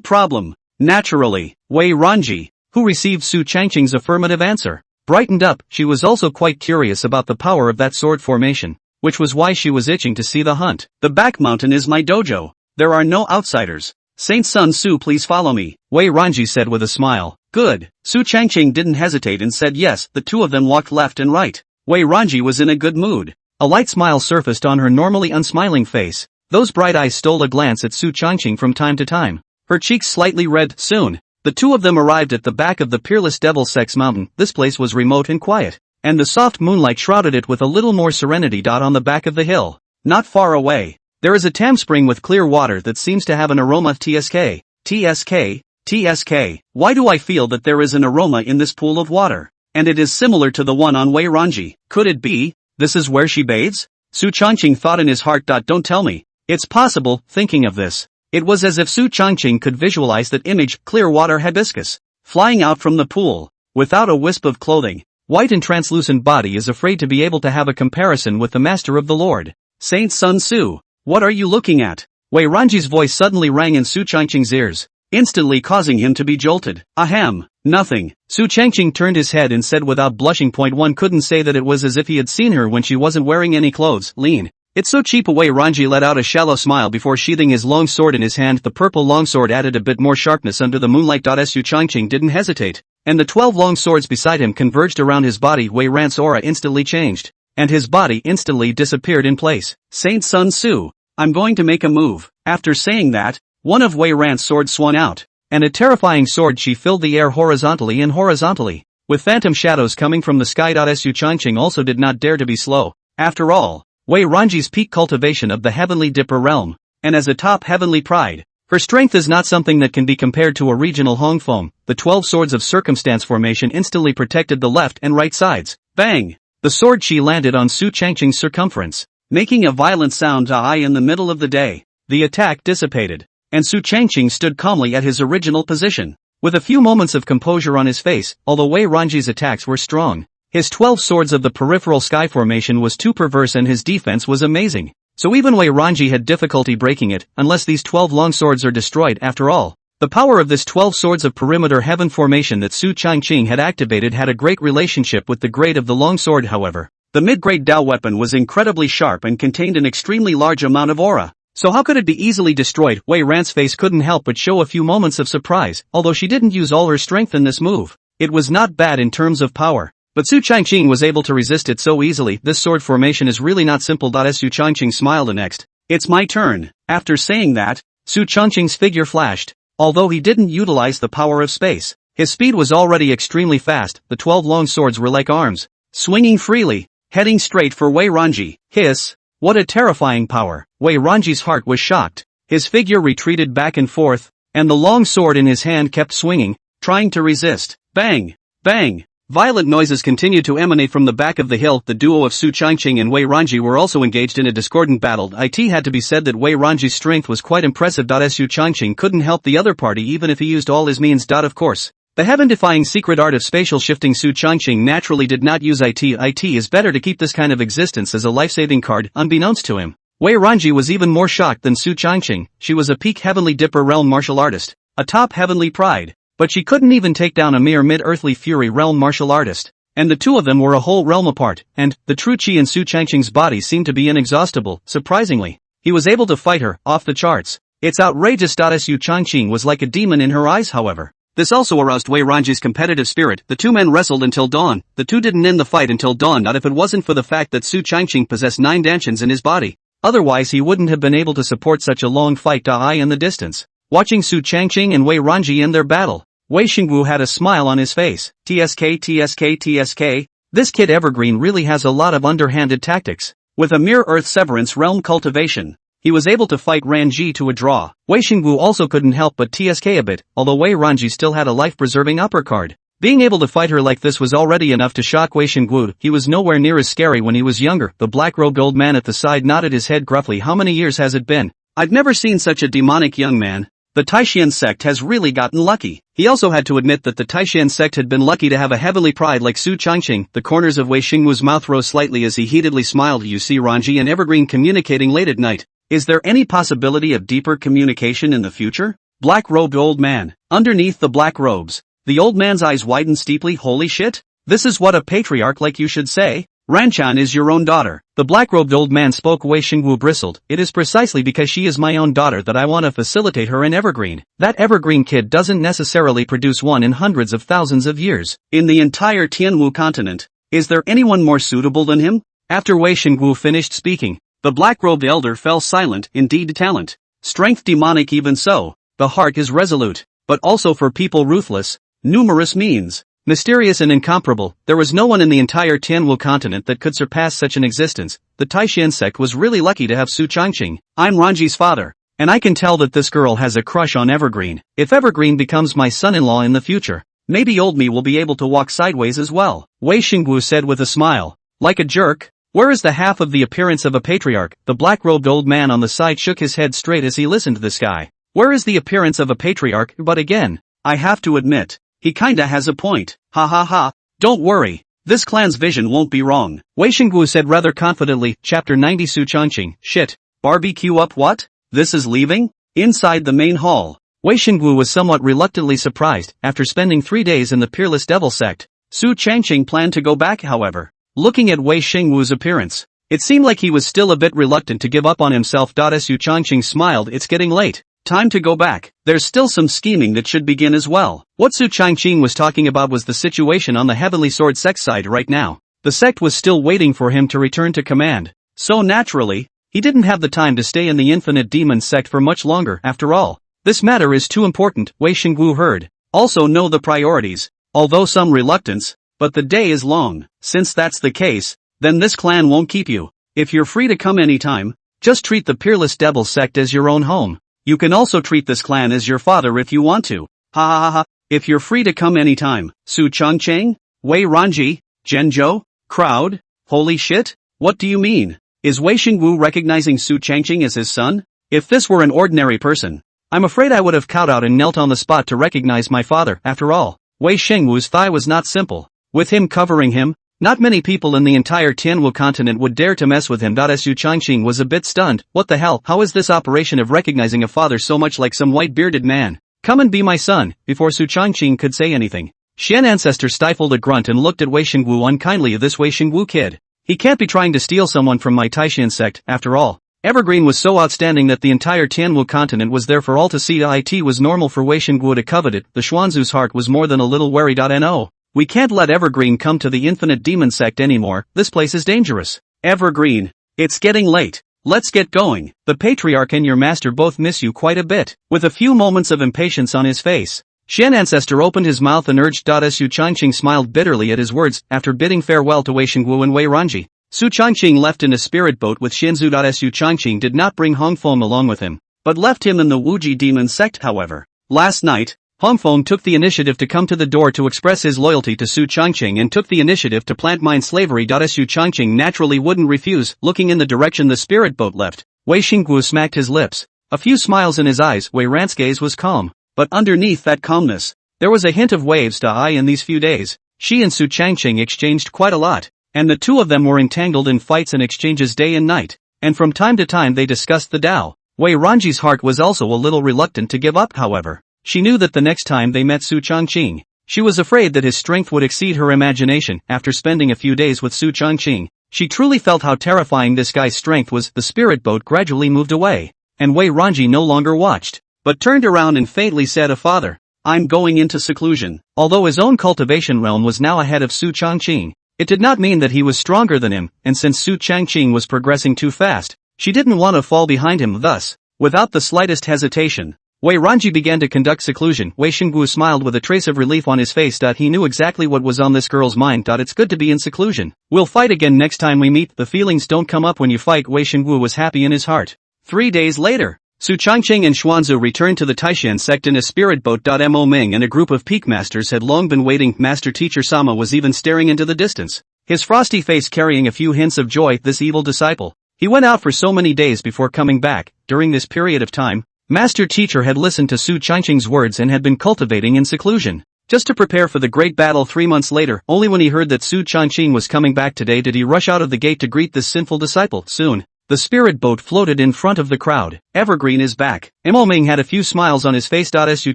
problem. Naturally, Wei Ranji, who received Su Changqing's affirmative answer, brightened up. She was also quite curious about the power of that sword formation, which was why she was itching to see the hunt. The back mountain is my dojo. There are no outsiders. Saint Sun Tzu, please follow me, Wei Ranji said with a smile. Good. Su Changqing didn't hesitate and said yes. The two of them walked left and right. Wei Ranji was in a good mood. A light smile surfaced on her normally unsmiling face. Those bright eyes stole a glance at Su Changqing from time to time. Her cheeks slightly red. Soon, The two of them arrived at the back of the peerless Devil Sex Mountain. This place was remote and quiet, and the soft moonlight shrouded it with a little more serenity. On the back of the hill, not far away, there is a tam spring with clear water that seems to have an aroma. TSK, TSK, TSK. Why do I feel that there is an aroma in this pool of water? And it is similar to the one on Wei Ranji. Could it be, this is where she bathes? Su Changqing thought in his heart. Don't tell me. It's possible. Thinking of this, it was as if Su Changqing could visualize that image, clear water hibiscus, flying out from the pool, without a wisp of clothing. White and translucent body is afraid to be able to have a comparison with the master of the Lord. Saint Sun Tzu, what are you looking at? Wei Ranji's voice suddenly rang in Su Changqing's ears, instantly causing him to be jolted. Ahem, nothing. Su Changqing turned his head and said without blushing. One couldn't say that it was as if he had seen her when she wasn't wearing any clothes. Lean. It's so cheap. Wei Ranji let out a shallow smile before sheathing his long sword in his hand. The purple longsword added a bit more sharpness under the moonlight. Su Changqing didn't hesitate, and the 12 long swords beside him converged around his body. Wei Ran's aura instantly changed, and his body instantly disappeared in place. Saint Sun Tzu, I'm going to make a move. After saying that, one of Wei Ran's swords swung out, and a terrifying sword she filled the air horizontally and horizontally, with phantom shadows coming from the sky. Su Changqing also did not dare to be slow. After all, Wei Ranji's peak cultivation of the heavenly Dipper realm, and as a top heavenly pride, her strength is not something that can be compared to a regional Hongfeng. The 12 swords of circumstance formation instantly protected the left and right sides. Bang! The sword chi landed on Su Changqing's circumference, making a violent sound. In the middle of the day, the attack dissipated, and Su Changqing stood calmly at his original position, with a few moments of composure on his face. Although Wei Ranji's attacks were strong, his 12 swords of the peripheral sky formation was too perverse and his defense was amazing. So even Wei Ranji had difficulty breaking it, unless these 12 long swords are destroyed. After all, the power of this 12 swords of perimeter heaven formation that Su Changqing had activated had a great relationship with the grade of the long sword. However, the mid-grade Dao weapon was incredibly sharp and contained an extremely large amount of aura. So how could it be easily destroyed? Wei Ran's face couldn't help but show a few moments of surprise. Although she didn't use all her strength in this move, it was not bad in terms of power. But Su Changqing was able to resist it so easily. This sword formation is really not simple. Su Changqing smiled. Next, it's my turn. After saying that, Su Changqing's figure flashed. Although he didn't utilize the power of space, his speed was already extremely fast. The 12 long swords were like arms, swinging freely, heading straight for Wei Ranji. Hiss! What a terrifying power! Wei Ranji's heart was shocked. His figure retreated back and forth, and the long sword in his hand kept swinging, trying to resist. Bang! Bang! Violent noises continued to emanate from the back of the hill. The duo of Su Changqing and Wei Ranji were also engaged in a discordant battle. It had to be said that Wei Ranji's strength was quite impressive. Su Changqing couldn't help the other party even if he used all his means. Of course, the heaven-defying secret art of spatial shifting. Su Changqing naturally did not use it. It is better to keep this kind of existence as a life-saving card. Unbeknownst to him, Wei Ranji was even more shocked than Su Changqing. She was a peak heavenly Dipper realm martial artist, a top heavenly pride. But she couldn't even take down a mere mid-earthly fury realm martial artist. And the two of them were a whole realm apart, and the true chi in Su Changqing's body seemed to be inexhaustible. Surprisingly, he was able to fight her, off the charts. It's outrageous. Su Changqing was like a demon in her eyes. However, this also aroused Wei Ranji's competitive spirit. The two men wrestled until dawn. The two didn't end the fight until dawn. Not if it wasn't for the fact that Su Changqing possessed 9 dantians in his body. Otherwise he wouldn't have been able to support such a long fight. In the distance, watching Su Changqing and Wei Ranji in their battle, Wei Xingwu had a smile on his face. TSK, TSK, TSK. This kid Evergreen really has a lot of underhanded tactics. With a mere earth severance realm cultivation, he was able to fight Ranji to a draw. Wei Xingwu also couldn't help but TSK a bit, although Wei Ranji still had a life-preserving upper card. Being able to fight her like this was already enough to shock Wei Xingwu. He was nowhere near as scary when he was younger. The black-robed old man at the side nodded his head gruffly. How many years has it been? I've never seen such a demonic young man. The Taishan sect has really gotten lucky. He also had to admit that the Taishan sect had been lucky to have a heavenly pride like Su Changqing. The corners of Wei Xingwu's mouth rose slightly as he heatedly smiled. You see Ranji and Evergreen communicating late at night. Is there any possibility of deeper communication in the future? Black-robed old man. Underneath the black robes, the old man's eyes widened steeply. Holy shit! This is what a patriarch like you should say. Ranchan is your own daughter. The black-robed old man spoke. Wei Xingwu bristled. It is precisely because she is my own daughter that I want to facilitate her in Evergreen. That Evergreen kid doesn't necessarily produce one in hundreds of thousands of years. In the entire Tianwu continent, is there anyone more suitable than him? After Wei Xingwu finished speaking, the black-robed elder fell silent. Indeed talent, strength demonic. Even so, the heart is resolute. but also for people ruthless, numerous means. Mysterious and incomparable, there was no one in the entire Tianwu continent that could surpass such an existence. The Taishan sect was really lucky to have Su Changqing. I'm Ranji's father, and I can tell that this girl has a crush on Evergreen. If Evergreen becomes my son-in-law in the future, maybe old me will be able to walk sideways as well, Wei Xingwu said with a smile. Like a jerk? Where is the half of the appearance of a patriarch? The black-robed old man on the side shook his head straight as he listened to this guy. Where is the appearance of a patriarch? But again, I have to admit, he kinda has a point. Ha ha ha. Don't worry. This clan's vision won't be wrong. Wei Xingwu said rather confidently. Chapter 90 Su Changqing. Shit. Barbecue up what? This is leaving? Inside the main hall, Wei Xingwu was somewhat reluctantly surprised. After spending 3 days in the Peerless Devil sect, Su Changqing planned to go back however. Looking at Wei Xingwu's appearance, it seemed like he was still a bit reluctant to give up on himself. As Su Changqing smiled, it's getting late. Time to go back. There's still some scheming that should begin as well. What Su Changqing was talking about was the situation on the Heavenly Sword sect side right now. The sect was still waiting for him to return to command. So naturally, he didn't have the time to stay in the Infinite Demon sect for much longer. After all, this matter is too important, Wei Xingwu heard. Also know the priorities, although some reluctance, but the day is long. Since that's the case, then this clan won't keep you. If you're free to come anytime, just treat the Peerless Devil sect as your own home. You can also treat this clan as your father if you want to. Ha ha ha ha. If you're free to come anytime. Su Changqing? Wei Ranji? Zhenzhou? Crowd? Holy shit? What do you mean? Is Wei Xingwu recognizing Su Changqing as his son? If this were an ordinary person, I'm afraid I would have kowed out and knelt on the spot to recognize my father. After all, Wei Xingwu's thigh was not simple. With him covering him, not many people in the entire Tianwu continent would dare to mess with him. Su Changqing was a bit stunned. What the hell? How is this operation of recognizing a father so much like some white-bearded man? Come and be my son. Before Su Changqing could say anything, Xian Ancestor stifled a grunt and looked at Wei Xingwu unkindly. This Wei Xingwu kid, he can't be trying to steal someone from my Taishan sect. After all, Evergreen was so outstanding that the entire Tianwu continent was there for all to see. It was normal for Wei Xingwu to covet it. The Xuanzu's heart was more than a little wary. No. We can't let Evergreen come to the Infinite Demon sect anymore. This place is dangerous. Evergreen, it's getting late. Let's get going. The Patriarch and your master both miss you quite a bit. With a few moments of impatience on his face, Xian Ancestor opened his mouth and urged. Su Changqing smiled bitterly at his words. After bidding farewell to Wei Xingwu and Wei Ranji, Su Changqing left in a spirit boat with Shinzu. Su Changqing did not bring Hongfeng along with him, but left him in the Wuji Demon sect. However, last night, Hongfeng took the initiative to come to the door to express his loyalty to Su Changqing and took the initiative to plant mind slavery. Su Changqing naturally wouldn't refuse. Looking in the direction the spirit boat left, Wei Xingwu smacked his lips. A few smiles in his eyes. Wei Rant's gaze was calm, but underneath that calmness, there was a hint of waves. In these few days, she and Su Changqing exchanged quite a lot, and the two of them were entangled in fights and exchanges day and night, and from time to time they discussed the Tao. Wei Ranji's heart was also a little reluctant to give up. However, she knew that the next time they met Su Changqing, she was afraid that his strength would exceed her imagination. After spending a few days with Su Changqing, she truly felt how terrifying this guy's strength was. The spirit boat gradually moved away, and Wei Ranji no longer watched, but turned around and faintly said, "Father, I'm going into seclusion." Although his own cultivation realm was now ahead of Su Changqing, it did not mean that he was stronger than him, and since Su Changqing was progressing too fast, she didn't want to fall behind him. Thus, without the slightest hesitation, Wei Ranji began to conduct seclusion. Wei Xingwu smiled with a trace of relief on his face. He knew exactly what was on this girl's mind. It's good to be in seclusion. We'll fight again next time we meet. The feelings don't come up when you fight. Wei Xingwu was happy in his heart. 3 days later, Su Changqing and Xuanzu returned to the Taishan sect in a spirit boat. Mo Ming and a group of peak masters had long been waiting. Master Teacher Sama was even staring into the distance, his frosty face carrying a few hints of joy. This evil disciple, he went out for so many days before coming back. During this period of time, Master Teacher had listened to Su Changqing's words and had been cultivating in seclusion, just to prepare for the great battle 3 months later. Only when he heard that Su Changqing was coming back today did he rush out of the gate to greet this sinful disciple. Soon, the spirit boat floated in front of the crowd. Evergreen is back. Mo Ming had a few smiles on his face. Su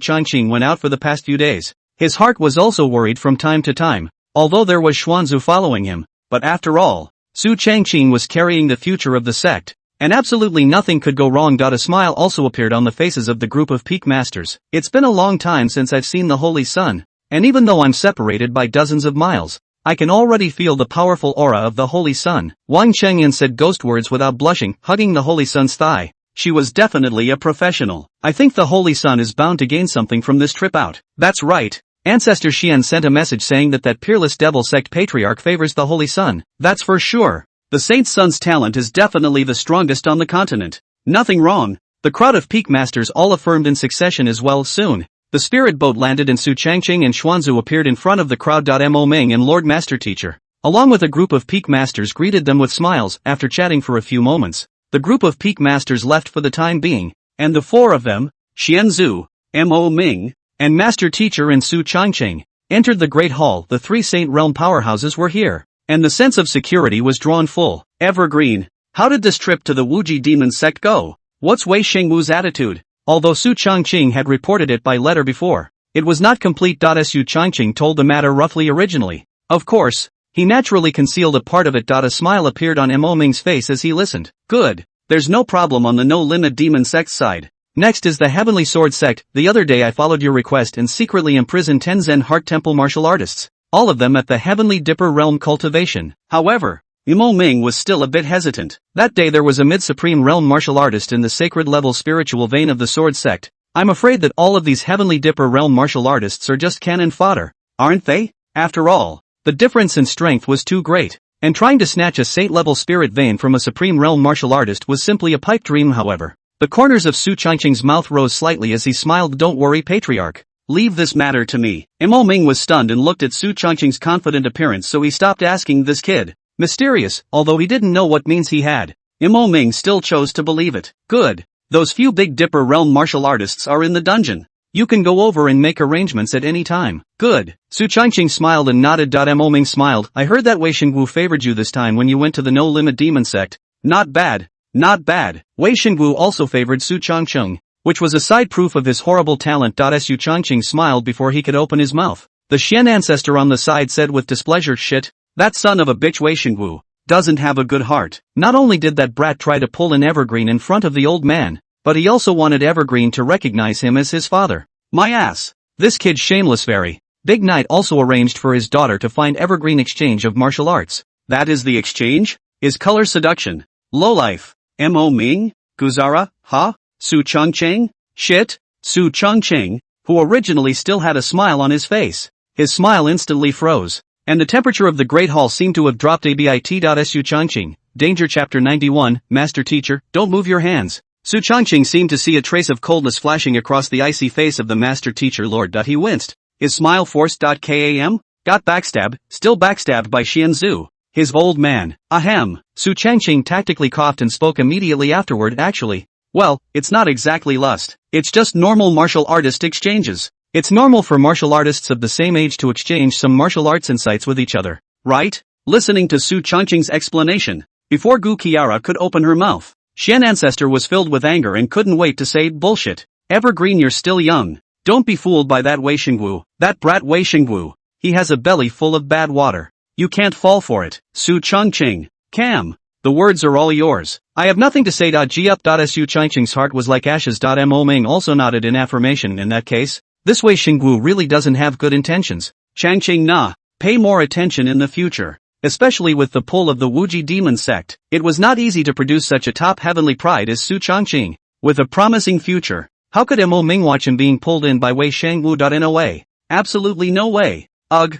Changqing went out for the past few days. His heart was also worried from time to time, although there was Xuanzu following him. But after all, Su Changqing was carrying the future of the sect, and absolutely nothing could go wrong. A smile also appeared on the faces of the group of peak masters. It's been a long time since I've seen the Holy Sun, and even though I'm separated by dozens of miles, I can already feel the powerful aura of the Holy Sun. Wang Chengyan said ghost words without blushing, hugging the Holy Sun's thigh. She was definitely a professional. I think the Holy Sun is bound to gain something from this trip out. That's right. Ancestor Xian sent a message saying that peerless devil sect patriarch favors the Holy Sun. That's for sure. The Saint Sun's talent is definitely the strongest on the continent. Nothing wrong. The crowd of peak masters all affirmed in succession as well. Soon, the spirit boat landed and Su Changqing and Xuanzu appeared in front of the crowd. Mo Ming and Lord Master Teacher, along with a group of peak masters, greeted them with smiles. After chatting for a few moments, the group of peak masters left for the time being, and the four of them, Xuanzu, Mo Ming, and Master Teacher and Su Changqing, entered the Great Hall. The three Saint Realm powerhouses were here, and the sense of security was drawn full. Evergreen, how did this trip to the Wuji demon sect go? What's Wei Shengwu's attitude? Although Su Changqing had reported it by letter before, it was not complete. Su Changqing told the matter roughly originally. Of course, he naturally concealed a part of it. A smile appeared on Mo Ming's face as he listened. Good, there's no problem on the No Limit Demon Sect side. Next is the Heavenly Sword Sect. The other day I followed your request and secretly imprisoned 10 Zen Heart Temple martial artists, all of them at the Heavenly Dipper Realm cultivation. However, Mo Ming was still a bit hesitant. That day there was a mid-supreme realm martial artist in the sacred level spiritual vein of the Sword Sect. I'm afraid that all of these Heavenly Dipper realm martial artists are just cannon fodder, aren't they? After all, the difference in strength was too great, and trying to snatch a saint-level spirit vein from a supreme realm martial artist was simply a pipe dream. However, the corners of Su Changqing's mouth rose slightly as he smiled. Don't worry, Patriarch. Leave this matter to me. Mo Ming was stunned and looked at Su Changqing's confident appearance, so he stopped asking this kid. Mysterious, although he didn't know what means he had. Mo Ming still chose to believe it. Good. Those few Big Dipper realm martial artists are in the dungeon. You can go over and make arrangements at any time. Good. Su Changqing smiled and nodded. Mo Ming smiled. I heard that Wei Shengwu favored you this time when you went to the No Limit Demon Sect. Not bad. Not bad. Wei Shengwu also favored Su Changqing, which was a side proof of his horrible talent. Su Changqing smiled before he could open his mouth. The Xian ancestor on the side said with displeasure, shit, that son of a bitch Wei Shengwu doesn't have a good heart. Not only did that brat try to pull an Evergreen in front of the old man, but he also wanted Evergreen to recognize him as his father. My ass. This kid's shameless. Very. Big Knight also arranged for his daughter to find Evergreen exchange of martial arts. That is the exchange? Is color seduction. Lowlife. Mo Ming? Guzara? Huh? Su Changqing? Shit? Su Changqing, who originally still had a smile on his face. His smile instantly froze, and the temperature of the Great Hall seemed to have dropped. A bit. Su Changqing. Danger. Chapter 91, Master Teacher, don't move your hands. Su Changqing seemed to see a trace of coldness flashing across the icy face of the Master Teacher Lord. He winced. His smile forced. Kam? Got backstabbed, still backstabbed by Xianzu. His old man. Ahem. Su Changqing tactically coughed and spoke immediately afterward. Actually, well, it's not exactly lust. It's just normal martial artist exchanges. It's normal for martial artists of the same age to exchange some martial arts insights with each other, right? Listening to Su Changqing's explanation, before Gu Qiara could open her mouth, Xian ancestor was filled with anger and couldn't wait to say, bullshit. Evergreen, you're still young. Don't be fooled by that Wei Shengwu. That brat Wei Shengwu. He has a belly full of bad water. You can't fall for it. Su Changqing. Kam. The words are all yours. I have nothing to say. G up. Su Changqing's heart was like ashes. Mo Ming also nodded in affirmation. In that case, this Wei Shengwu really doesn't have good intentions. Changqing nah. Pay more attention in the future. Especially with the pull of the Wuji demon sect. It was not easy to produce such a top heavenly pride as Su Changqing, with a promising future. How could Mo Ming watch him being pulled in by Wei Shengwu? No way. Absolutely no way. Ugh.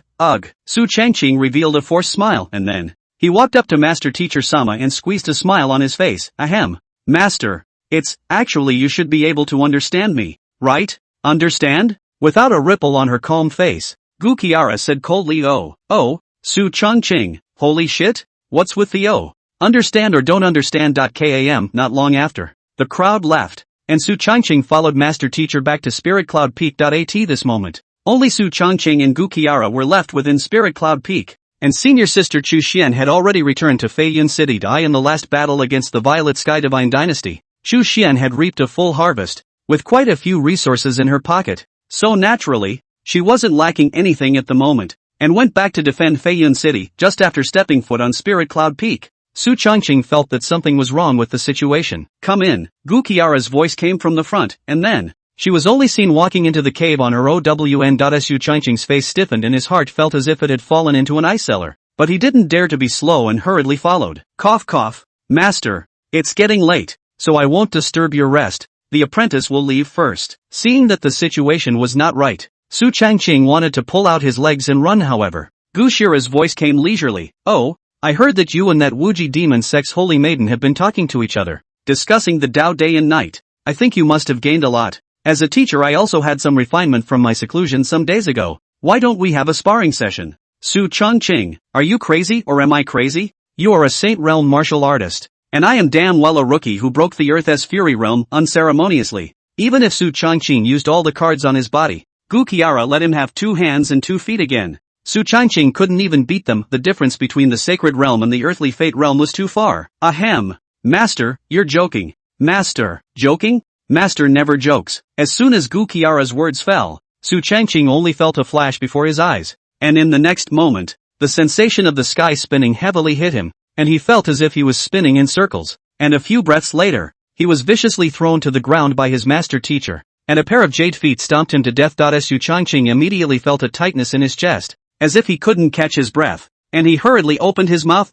Su Changqing revealed a forced smile, and then he walked up to Master Teacher Sama and squeezed a smile on his face. Ahem. Master. It's, actually you should be able to understand me, right? Understand? Without a ripple on her calm face, Gu Qiara said coldly, oh, Su Changqing, holy shit? What's with the oh? Understand or don't understand? Kam. Not long after, the crowd left, and Su Changqing followed Master Teacher back to Spirit Cloud Peak. At this moment, only Su Changqing and Gu Qiara were left within Spirit Cloud Peak, and senior sister Chu Xian had already returned to Feiyun City to die in the last battle against the Violet Sky Divine Dynasty. Chu Xian had reaped a full harvest, with quite a few resources in her pocket, so naturally, she wasn't lacking anything at the moment, and went back to defend Feiyun City. Just after stepping foot on Spirit Cloud Peak, Su Changqing felt that something was wrong with the situation. Come in. Gu Qiara's voice came from the front, and then she was only seen walking into the cave on her own. Su Changqing's face stiffened and his heart felt as if it had fallen into an ice cellar, but he didn't dare to be slow and hurriedly followed. Cough. Master, it's getting late. so I won't disturb your rest. The apprentice will leave first. Seeing that the situation was not right, Su Changqing wanted to pull out his legs and run. However, Gu Shira's voice came leisurely. Oh, I heard that you and that Wuji demon sex holy maiden have been talking to each other, discussing the Tao day and night. I think you must have gained a lot. As a teacher, I also had some refinement from my seclusion some days ago. Why don't we have a sparring session? Su Changqing, are you crazy or am I crazy? You are a Saint Realm martial artist, and I am damn well a rookie who broke the Earth's Fury Realm unceremoniously. Even if Su Changqing used all the cards on his body, Gu Qiara let him have 2 hands and 2 feet again. Su Changqing couldn't even beat them. The difference between the Sacred Realm and the Earthly Fate Realm was too far. Ahem. Master, you're joking. Master, joking? Master never jokes. As soon as Gu Qiara's words fell, Su Changqing only felt a flash before his eyes, and in the next moment, the sensation of the sky spinning heavily hit him, and he felt as if he was spinning in circles, and a few breaths later, he was viciously thrown to the ground by his master teacher, and a pair of jade feet stomped him to death. Su Changqing immediately felt a tightness in his chest, as if he couldn't catch his breath, and he hurriedly opened his mouth.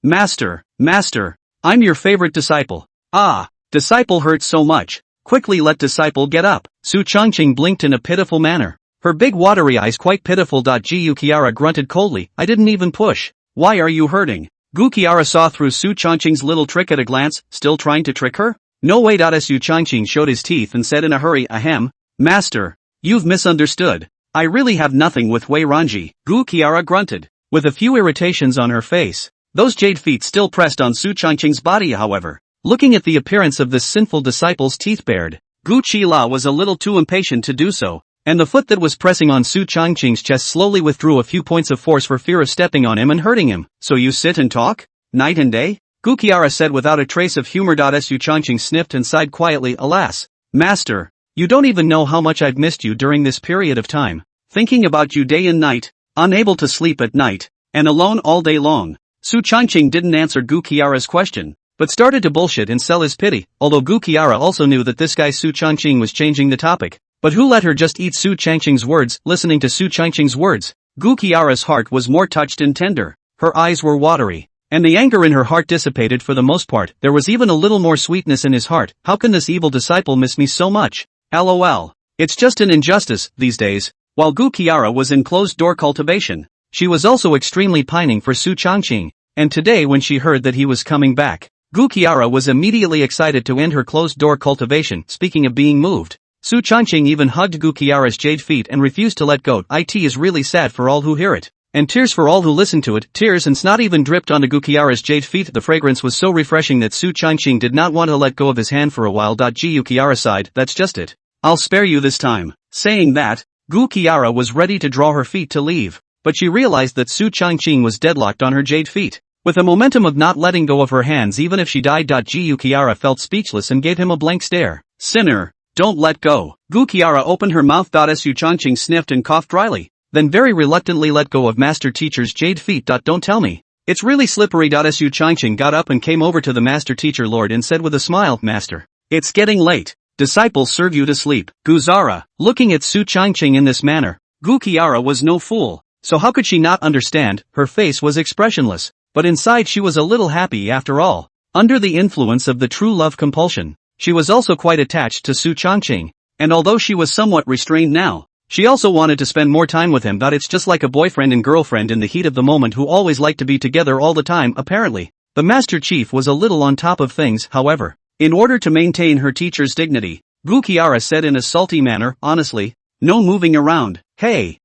Master, Master, I'm your favorite disciple. Ah, disciple hurts so much. Quickly let disciple get up. Su Changqing blinked in a pitiful manner, her big watery eyes quite pitiful. Gu Qiara grunted coldly, I didn't even push. Why are you hurting? Gu Qiara saw through Su Changqing's little trick at a glance, still trying to trick her? No way. Su Changqing showed his teeth and said in a hurry, ahem. Master, you've misunderstood. I really have nothing with Wei Ranji. Gu Qiara grunted, with a few irritations on her face. Those jade feet still pressed on Su Changqing's body. However, looking at the appearance of this sinful disciple's teeth bared, Gu Qila was a little too impatient to do so, and the foot that was pressing on Su Changqing's chest slowly withdrew a few points of force for fear of stepping on him and hurting him. So you sit and talk? Night and day? Gu Qiara said without a trace of humor. Su Changqing sniffed and sighed quietly, alas, Master, you don't even know how much I've missed you during this period of time, thinking about you day and night, unable to sleep at night, and alone all day long. Su Changqing didn't answer Gu Qiara's question, but started to bullshit and sell his pity, although Gu Qiara also knew that this guy Su Changqing was changing the topic. But who let her just eat Su Changqing's words? Listening to Su Changqing's words, Gu Qiara's heart was more touched and tender, her eyes were watery, and the anger in her heart dissipated for the most part. There was even a little more sweetness in his heart. How can this evil disciple miss me so much? LOL. It's just an injustice, these days. While Gu Qiara was in closed-door cultivation, she was also extremely pining for Su Changqing, and today when she heard that he was coming back, Gu Qiara was immediately excited to end her closed-door cultivation. Speaking of being moved, Su Changqing even hugged Gu Qiara's jade feet and refused to let go. It is really sad for all who hear it, and tears for all who listen to it. Tears and snot even dripped onto Gu Qiara's jade feet. The fragrance was so refreshing that Su Changqing did not want to let go of his hand for a while. Gu Qiara sighed, that's just it. I'll spare you this time. Saying that, Gu Qiara was ready to draw her feet to leave, but she realized that Su Changqing was deadlocked on her jade feet, with a momentum of not letting go of her hands even if she died. Gu Qiara felt speechless and gave him a blank stare. Sinner, don't let go. Gu Qiara opened her mouth. Su Changqing sniffed and coughed dryly, then very reluctantly let go of master teacher's jade feet. Don't tell me. It's really slippery. Su Changqing got up and came over to the master teacher lord and said with a smile, Master, it's getting late. Disciples serve you to sleep. Guzara, looking at Su Changqing in this manner, Gu Qiara was no fool, so how could she not understand? Her face was expressionless, but inside she was a little happy after all. Under the influence of the true love compulsion, she was also quite attached to Su Changqing, and although she was somewhat restrained now, she also wanted to spend more time with him. It's just like a boyfriend and girlfriend in the heat of the moment who always like to be together all the time. Apparently, the Master Chief was a little on top of things. However, in order to maintain her teacher's dignity, Gu Qiara said in a salty manner, honestly, no moving around. Hey,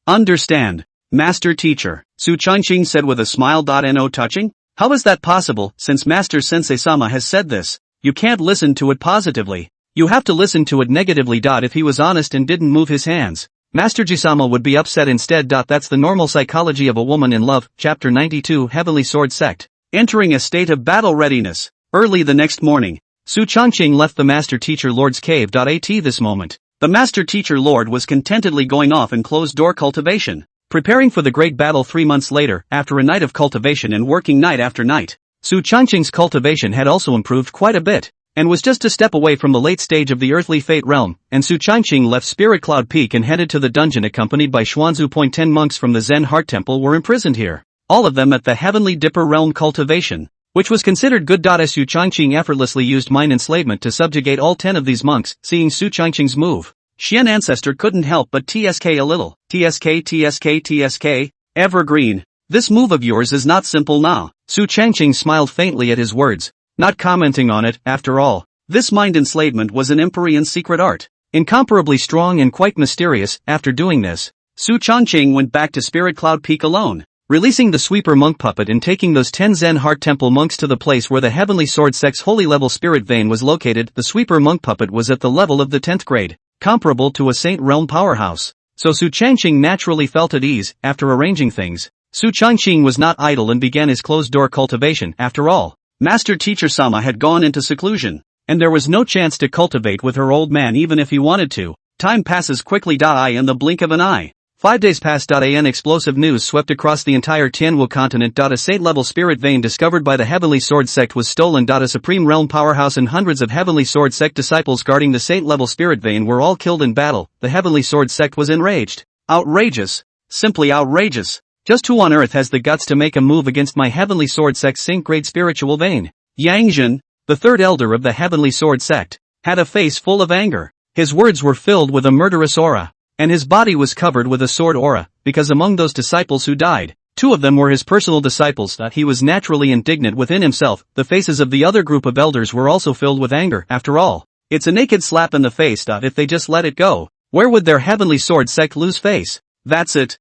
understand, Master Teacher, Su Changqing said with a smile. No touching? How is that possible? Since Master Sensei-sama has said this, you can't listen to it positively. You have to listen to it negatively. If he was honest and didn't move his hands, Master Jisama would be upset instead. That's the normal psychology of a woman in love. Chapter 92 Heavenly Sword Sect. Entering a state of battle readiness. Early the next morning, Su Changqing left the Master Teacher Lord's cave. At this moment, the Master Teacher Lord was contentedly going off in closed-door cultivation, preparing for the great battle. 3 months later, after a night of cultivation and working night after night, Su Changqing's cultivation had also improved quite a bit, and was just a step away from the late stage of the earthly fate realm, and Su Changqing left Spirit Cloud Peak and headed to the dungeon accompanied by Xuanzu. 10 monks from the Zen Heart Temple were imprisoned here, all of them at the Heavenly Dipper realm cultivation. which was considered good. Su Changqing effortlessly used mind enslavement to subjugate all 10 of these monks. Seeing Su Changqing's move, Xian Ancestor couldn't help but TSK a little. TSK. Evergreen. This move of yours is not simple now. Su Changqing smiled faintly at his words, not commenting on it. After all, this mind enslavement was an Empyrean secret art, incomparably strong and quite mysterious. After doing this, Su Changqing went back to Spirit Cloud Peak alone, releasing the sweeper monk puppet and taking those 10 Zen Heart Temple monks to the place where the Heavenly Sword Sect's holy level spirit vein was located. The sweeper monk puppet was at the level of the 10th grade, comparable to a Saint Realm powerhouse. So Su Changqing naturally felt at ease. After arranging things, Su Changqing was not idle and began his closed-door cultivation. After all, Master Teacher Sama had gone into seclusion, and there was no chance to cultivate with her old man even if he wanted to. Time passes quickly. In the blink of an eye, 5 days passed. Explosive news swept across the entire Tianwu continent. A Saint-level spirit vein discovered by the Heavenly Sword Sect was stolen. A Supreme Realm powerhouse and hundreds of Heavenly Sword Sect disciples guarding the Saint-level spirit vein were all killed in battle. The Heavenly Sword Sect was enraged. Outrageous. Simply outrageous. Just who on earth has the guts to make a move against my Heavenly Sword Sect's Saint-grade spiritual vein? Yang Jin, the third elder of the Heavenly Sword Sect, had a face full of anger. His words were filled with a murderous aura, and his body was covered with a sword aura, because among those disciples who died, 2 of them were his personal disciples. He was naturally indignant within himself. The faces of the other group of elders were also filled with anger. After all, it's a naked slap in the face. If they just let it go, where would their Heavenly Sword Sect lose face? That's it.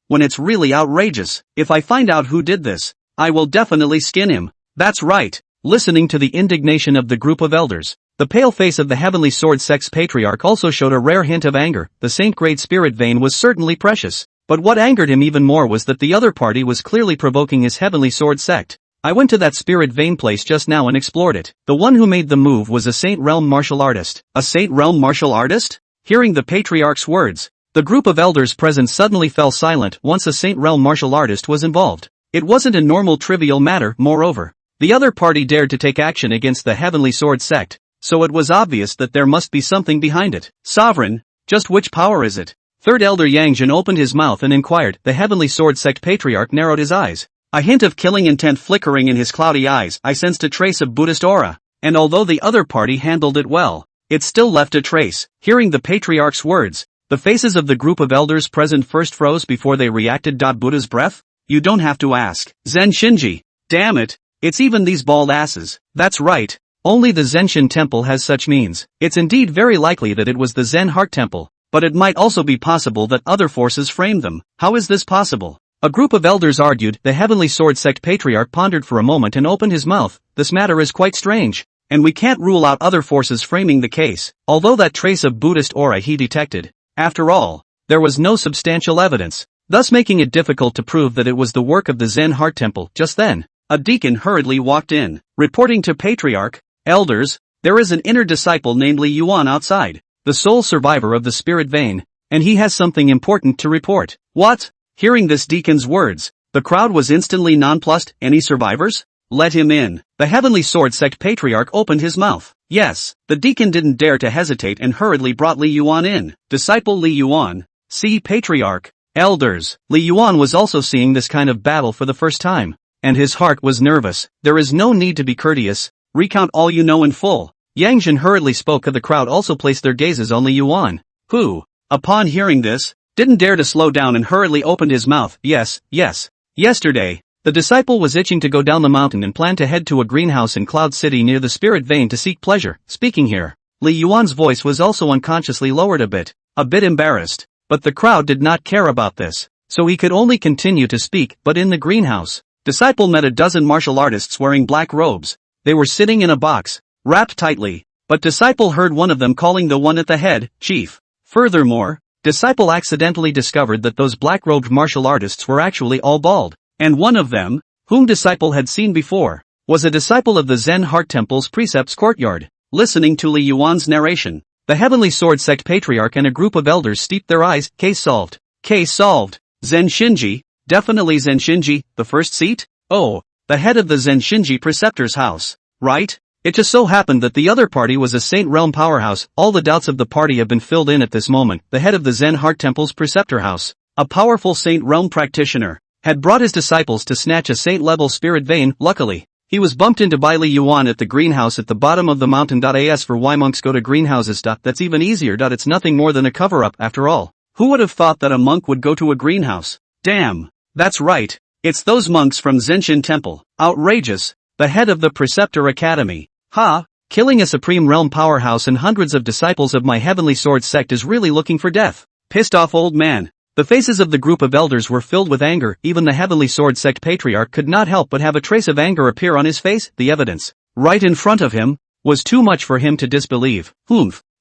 When it's really outrageous. If I find out who did this, I will definitely skin him. That's right. Listening to the indignation of the group of elders, the pale face of the Heavenly Sword Sect's patriarch also showed a rare hint of anger. The Saint-grade spirit vein was certainly precious, but what angered him even more was that the other party was clearly provoking his Heavenly Sword Sect. I went to that spirit vein place just now and explored it. The one who made the move was a Saint Realm martial artist. A Saint Realm martial artist? Hearing the patriarch's words, the group of elders present suddenly fell silent. Once a Saint Realm martial artist was involved, it wasn't a normal trivial matter. Moreover, the other party dared to take action against the Heavenly Sword Sect, so it was obvious that there must be something behind it. Sovereign, just which power is it? Third elder Yang Jin opened his mouth and inquired. The Heavenly Sword Sect patriarch narrowed his eyes, a hint of killing intent flickering in his cloudy eyes. I sensed a trace of Buddhist aura, and although the other party handled it well, it still left a trace. Hearing the patriarch's words, the faces of the group of elders present first froze before they reacted. Buddha's breath? You don't have to ask. Zen Shinji. Damn it, it's even these bald asses. That's right, only the Zenshin Temple has such means. It's indeed very likely that it was the Zen Heart Temple, but it might also be possible that other forces framed them. How is this possible? A group of elders argued. The Heavenly Sword Sect patriarch pondered for a moment and opened his mouth. This matter is quite strange, and we can't rule out other forces framing the case, although that trace of Buddhist aura he detected. After all, there was no substantial evidence, thus making it difficult to prove that it was the work of the Zen Heart Temple. Just then, a deacon hurriedly walked in, reporting to Patriarch, Elders, there is an inner disciple named Li Yuan outside, the sole survivor of the spirit vein, and he has something important to report. What? Hearing this deacon's words, the crowd was instantly nonplussed. Any survivors? Let him in. The Heavenly Sword Sect patriarch opened his mouth. Yes, the deacon didn't dare to hesitate and hurriedly brought Li Yuan in. Disciple Li Yuan. See Patriarch. Elders. Li Yuan was also seeing this kind of battle for the first time, and his heart was nervous. There is no need to be courteous. Recount all you know in full. Yang Jin hurriedly spoke. The crowd also placed their gazes on Li Yuan, who, upon hearing this, didn't dare to slow down and hurriedly opened his mouth. Yes. Yesterday, the disciple was itching to go down the mountain and planned to head to a greenhouse in Cloud City near the spirit vein to seek pleasure. Speaking here, Li Yuan's voice was also unconsciously lowered a bit embarrassed, but the crowd did not care about this, so he could only continue to speak. But in the greenhouse, disciple met a dozen martial artists wearing black robes. They were sitting in a box, wrapped tightly, but disciple heard one of them calling the one at the head, Chief. Furthermore, disciple accidentally discovered that those black-robed martial artists were actually all bald. And one of them, whom disciple had seen before, was a disciple of the Zen Heart Temple's precepts courtyard. Listening to Li Yuan's narration, the Heavenly Sword Sect patriarch and a group of elders steeped their eyes. Case solved. Case solved. Zen Shinji, definitely Zen Shinji, the first seat? Oh, the head of the Zen Shinji preceptor's house, right? It just so happened that the other party was a Saint Realm powerhouse. All the doubts of the party have been filled in at this moment. The head of the Zen Heart Temple's preceptor house, a powerful Saint Realm practitioner, had brought his disciples to snatch a saint-level spirit vein. Luckily, He was bumped into by Li Yuan at the greenhouse at the bottom of the mountain. As for why monks go to greenhouses. That's even easier. It's nothing more than a cover-up after all. Who would have thought that a monk would go to a greenhouse? Damn. That's right. It's those monks from Zenshin Temple. Outrageous. The head of the Preceptor Academy. Ha! Killing a supreme realm powerhouse and hundreds of disciples of my heavenly sword sect is really looking for death. Pissed off old man. The faces of the group of elders were filled with anger. Even the heavenly sword sect patriarch could not help but have a trace of anger appear on his face. The evidence, right in front of him, was too much for him to disbelieve.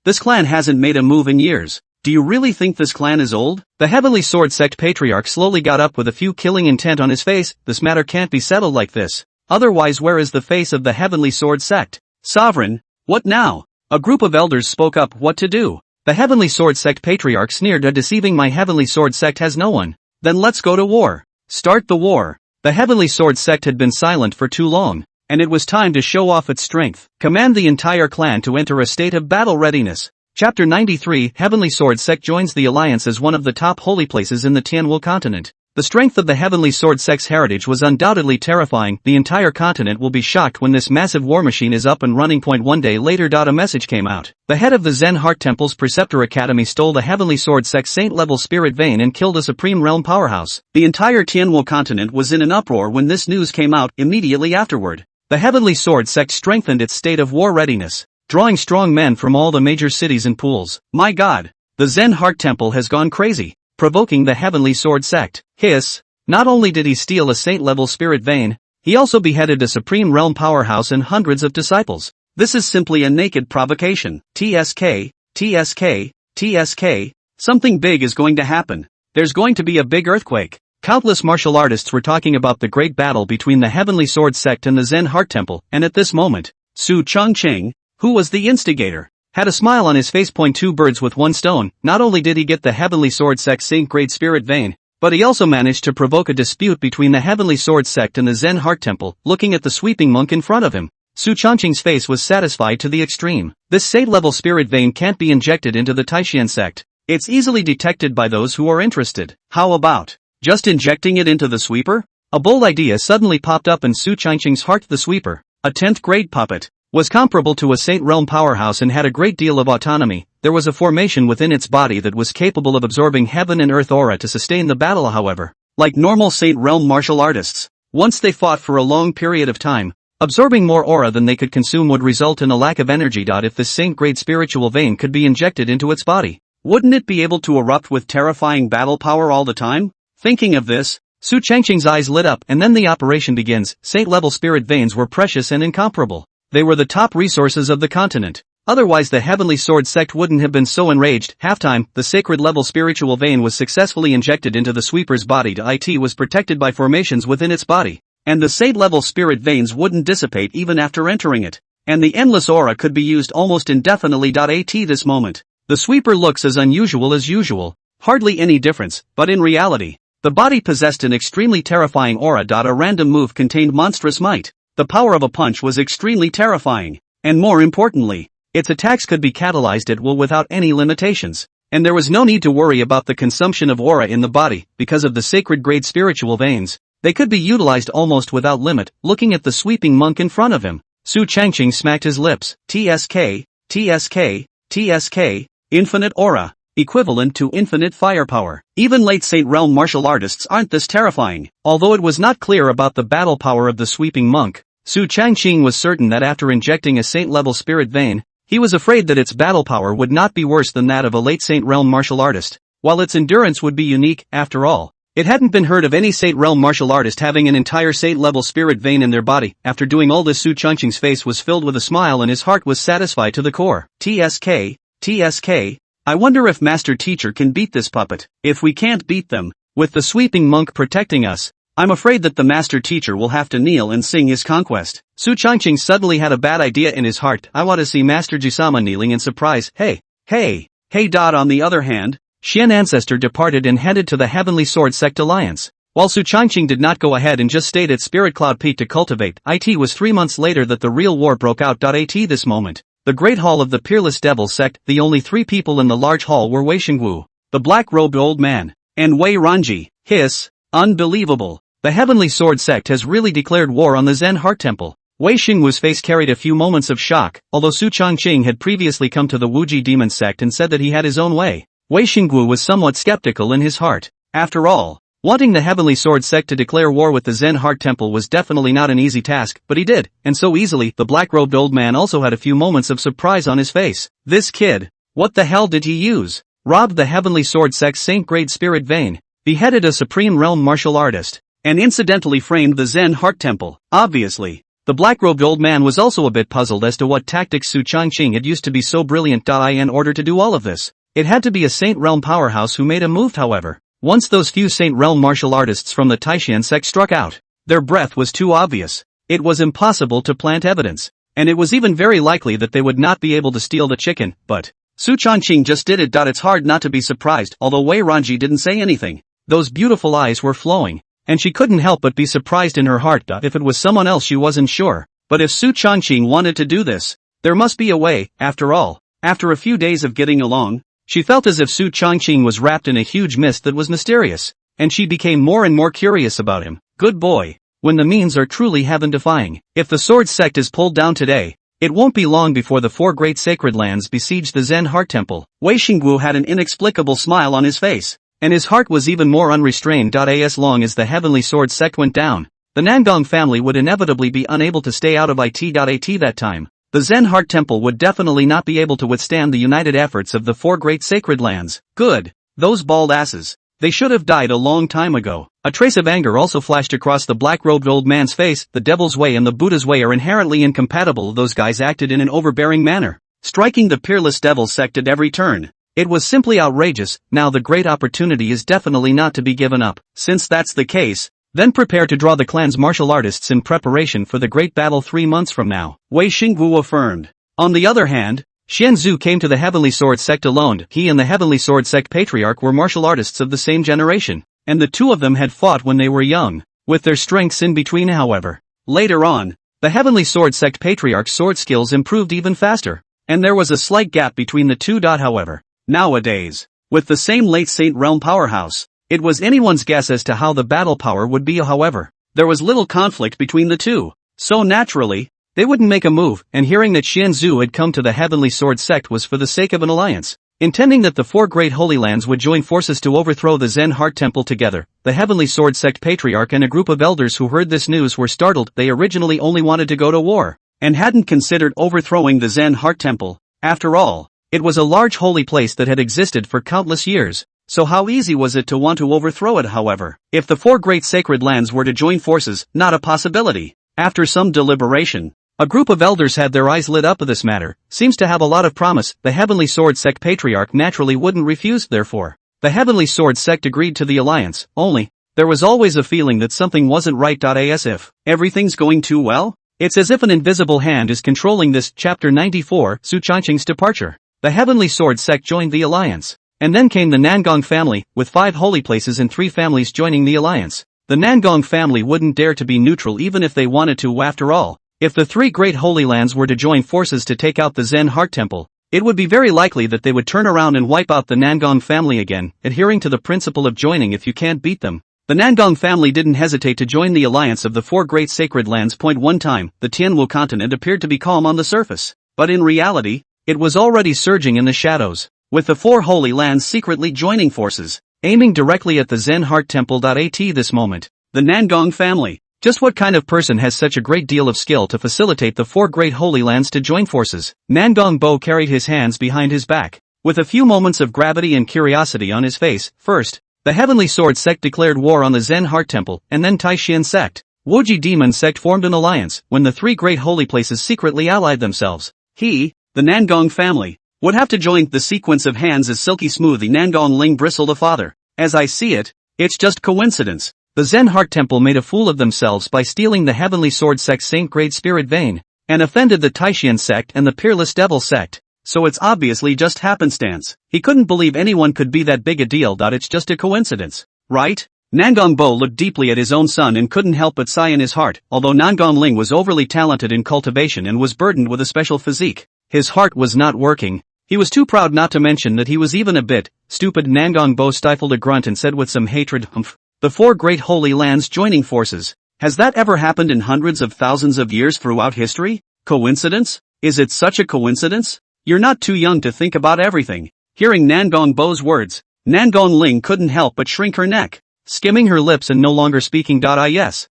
This clan hasn't made a move in years. Do you really think this clan is old? The heavenly sword sect patriarch slowly got up with a few killing intent on his face. This matter can't be settled like this. Otherwise, where is the face of the heavenly sword sect? Sovereign, what now? A group of elders spoke up. What to do? The heavenly sword sect patriarch sneered. Deceiving my heavenly sword sect has no one. Then let's go to war. Start the war. The heavenly sword sect had been silent for too long, and it was time to show off its strength. Command the entire clan to enter a state of battle readiness. Chapter 93. Heavenly Sword Sect joins the Alliance as one of the top holy places in the Tianwu continent. The strength of the Heavenly Sword Sect's heritage was undoubtedly terrifying. The entire continent will be shocked when this massive war machine is up and running. One day later. A message came out. The head of the Zen Heart Temple's Preceptor Academy stole the Heavenly Sword Sect's saint-level spirit vein and killed a supreme realm powerhouse. The entire Tianwu continent was in an uproar when this news came out. Immediately afterward, the Heavenly Sword Sect strengthened its state of war readiness, drawing strong men from all the major cities and pools. My god, the Zen Heart Temple has gone crazy, provoking the Heavenly Sword Sect. Hiss. Not only did he steal a saint-level spirit vein, he also beheaded a supreme realm powerhouse and hundreds of disciples. This is simply a naked provocation. TSK, TSK, TSK, something big is going to happen. There's going to be a big earthquake. Countless martial artists were talking about the great battle between the Heavenly Sword Sect and the Zen Heart Temple, and at this moment, Su Chongqing, who was the instigator, had a smile on his face. Two birds with one stone. Not only did he get the Heavenly Sword Sect's saint-grade spirit vein, but he also managed to provoke a dispute between the Heavenly Sword Sect and the Zen Heart Temple. Looking at the sweeping monk in front of him, Su Chongqing's face was satisfied to the extreme. This saint-level spirit vein can't be injected into the Taishan sect. It's easily detected by those who are interested. How about just injecting it into the sweeper? A bold idea suddenly popped up in Su Chongqing's heart. The sweeper, a 10th grade puppet, was comparable to a Saint Realm powerhouse and had a great deal of autonomy. There was a formation within its body that was capable of absorbing heaven and earth aura to sustain the battle. However, like normal Saint Realm martial artists, once they fought for a long period of time, absorbing more aura than they could consume would result in a lack of energy. If this saint-grade spiritual vein could be injected into its body, wouldn't it be able to erupt with terrifying battle power all the time? Thinking of this, Su Chongqing's eyes lit up, and then the operation begins. Saint-level spirit veins were precious and incomparable. They were the top resources of the continent. Otherwise the Heavenly Sword Sect wouldn't have been so enraged. Halftime, the sacred level spiritual vein was successfully injected into the sweeper's body. It was protected by formations within its body, and the saint level spirit veins wouldn't dissipate even after entering it. And the endless aura could be used almost indefinitely. At this moment, the sweeper looks as unusual as usual, hardly any difference, but in reality, the body possessed an extremely terrifying aura. A random move contained monstrous might. The power of a punch was extremely terrifying, and more importantly, its attacks could be catalyzed at will without any limitations, and there was no need to worry about the consumption of aura in the body. Because of the sacred grade spiritual veins, they could be utilized almost without limit. Looking at the sweeping monk in front of him, Su Chongqing smacked his lips. TSK, TSK, TSK, infinite aura, equivalent to infinite firepower. Even late Saint Realm martial artists aren't this terrifying. Although it was not clear about the battle power of the sweeping monk, Su Chongqing was certain that after injecting a saint-level spirit vein, he was afraid that its battle power would not be worse than that of a late Saint Realm martial artist, while its endurance would be unique. After all, it hadn't been heard of any Saint Realm martial artist having an entire saint-level spirit vein in their body. After doing all this, Su Chongqing's face was filled with a smile and his heart was satisfied to the core. TSK, TSK, I wonder if Master Teacher can beat this puppet. If we can't beat them, with the sweeping monk protecting us, I'm afraid that the Master Teacher will have to kneel and sing his conquest. Su Chongqing suddenly had a bad idea in his heart. I want to see Master Jusama kneeling in surprise. Hey. On the other hand, Xian Ancestor departed and headed to the Heavenly Sword Sect Alliance. While Su Chongqing did not go ahead and just stayed at Spirit Cloud Peak to cultivate, it was 3 months later that the real war broke out. At this moment, the Great Hall of the Peerless Devil Sect, the only 3 people in the large hall were Wei Xingwu, the black-robed old man, and Wei Ranji. Hiss. Unbelievable. The Heavenly Sword Sect has really declared war on the Zen Heart Temple. Wei Xingwu's face carried a few moments of shock, although Su Chongqing had previously come to the Wuji demon sect and said that he had his own way. Wei Xingwu was somewhat skeptical in his heart. After all, wanting the Heavenly Sword sect to declare war with the Zen Heart Temple was definitely not an easy task, but he did, and so easily. The black-robed old man also had a few moments of surprise on his face. This kid, what the hell did he use? Robbed the Heavenly Sword sect's Saint-grade spirit vein, beheaded a supreme realm martial artist, and incidentally framed the Zen Heart Temple. Obviously, the black-robed old man was also a bit puzzled as to what tactics Su Chongqing had used to be so brilliant in order to do all of this. It had to be a Saint Realm powerhouse who made a move, however. Once those few Saint Realm martial artists from the Taishan sect struck out, their breath was too obvious. It was impossible to plant evidence, and it was even very likely that they would not be able to steal the chicken, but Su Chongqing just did it. It's hard not to be surprised, although Wei Ranji didn't say anything. Those beautiful eyes were flowing, and she couldn't help but be surprised in her heart. If it was someone else she wasn't sure, but if Su Chongqing wanted to do this, there must be a way. After all, after a few days of getting along, she felt as if Su Chongqing was wrapped in a huge mist that was mysterious, and she became more and more curious about him. Good boy. When the means are truly heaven-defying. If the Sword Sect is pulled down today, it won't be long before the four great sacred lands besiege the Zen Heart Temple. Wei Xingwu had an inexplicable smile on his face, and his heart was even more unrestrained. As long as the Heavenly Sword Sect went down, the Nangong family would inevitably be unable to stay out of it. That time, the Zen Heart Temple would definitely not be able to withstand the united efforts of the four great sacred lands. Good. Those bald asses. They should have died a long time ago. A trace of anger also flashed across the black-robed old man's face. The Devil's Way and the Buddha's Way are inherently incompatible. Those guys acted in an overbearing manner, striking the peerless Devil sect at every turn. It was simply outrageous. Now the great opportunity is definitely not to be given up. Since that's the case, then prepare to draw the clan's martial artists in preparation for the great battle 3 months from now, Wei Xingwu affirmed. On the other hand, Xian Zhu came to the Heavenly Sword sect alone. He and the Heavenly Sword sect patriarch were martial artists of the same generation, and the two of them had fought when they were young, with their strengths in between. However, later on, the Heavenly Sword sect patriarch's sword skills improved even faster, and there was a slight gap between the two. However, nowadays, with the same late Saint Realm powerhouse, it was anyone's guess as to how the battle power would be. However, there was little conflict between the two, so naturally, they wouldn't make a move, and hearing that Xian Zhu had come to the Heavenly Sword sect was for the sake of an alliance, intending that the four great Holy Lands would join forces to overthrow the Zen Heart Temple together. The Heavenly Sword sect patriarch and a group of elders who heard this news were startled. They originally only wanted to go to war, and hadn't considered overthrowing the Zen Heart Temple. After all, it was a large holy place that had existed for countless years, so how easy was it to want to overthrow it? However, if the four great sacred lands were to join forces, not a possibility. After some deliberation, a group of elders had their eyes lit up. This matter seems to have a lot of promise. The Heavenly Sword sect patriarch naturally wouldn't refuse. Therefore, the Heavenly Sword sect agreed to the alliance. Only, there was always a feeling that something wasn't right. As if everything's going too well, it's as if an invisible hand is controlling this. Chapter 94, Su Chongqing's departure. The Heavenly Sword sect joined the alliance, and then came the Nangong family, with 5 holy places and 3 families joining the alliance. The Nangong family wouldn't dare to be neutral even if they wanted to. After all, if the 3 great holy lands were to join forces to take out the Zen Heart Temple, it would be very likely that they would turn around and wipe out the Nangong family again, adhering to the principle of joining if you can't beat them. The Nangong family didn't hesitate to join the alliance of the 4 great sacred lands. One time, the Tianwu continent appeared to be calm on the surface, but in reality, it was already surging in the shadows, with the 4 holy lands secretly joining forces, aiming directly at the Zen Heart Temple. At this moment, the Nangong family. Just what kind of person has such a great deal of skill to facilitate the 4 great holy lands to join forces? Nangong Bo carried his hands behind his back, with a few moments of gravity and curiosity on his face. First, the Heavenly Sword sect declared war on the Zen Heart Temple, and then Taishan sect, Wuji Demon sect formed an alliance. When the 3 great holy places secretly allied themselves, he, the Nangong family, would have to join. The sequence of hands is silky smooth. The Nangong Ling bristled. Father, as I see it, it's just coincidence. The Zen Heart Temple made a fool of themselves by stealing the Heavenly Sword sect's Saint-grade spirit vein, and offended the Taishan sect and the Peerless Devil sect, so it's obviously just happenstance. He couldn't believe anyone could be that big a deal. It's just a coincidence, right? Nangong Bo looked deeply at his own son and couldn't help but sigh in his heart. Although Nangong Ling was overly talented in cultivation and was burdened with a special physique, his heart was not working. He was too proud not to mention that he was even a bit stupid. Nangong Bo stifled a grunt and said with some hatred, "Humph. The 4 great holy lands joining forces. Has that ever happened in hundreds of thousands of years throughout history? Coincidence? Is it such a coincidence? You're not too young to think about everything. Hearing Nangong Bo's words, Nangong Ling couldn't help but shrink her neck, skimming her lips and no longer speaking. Yes,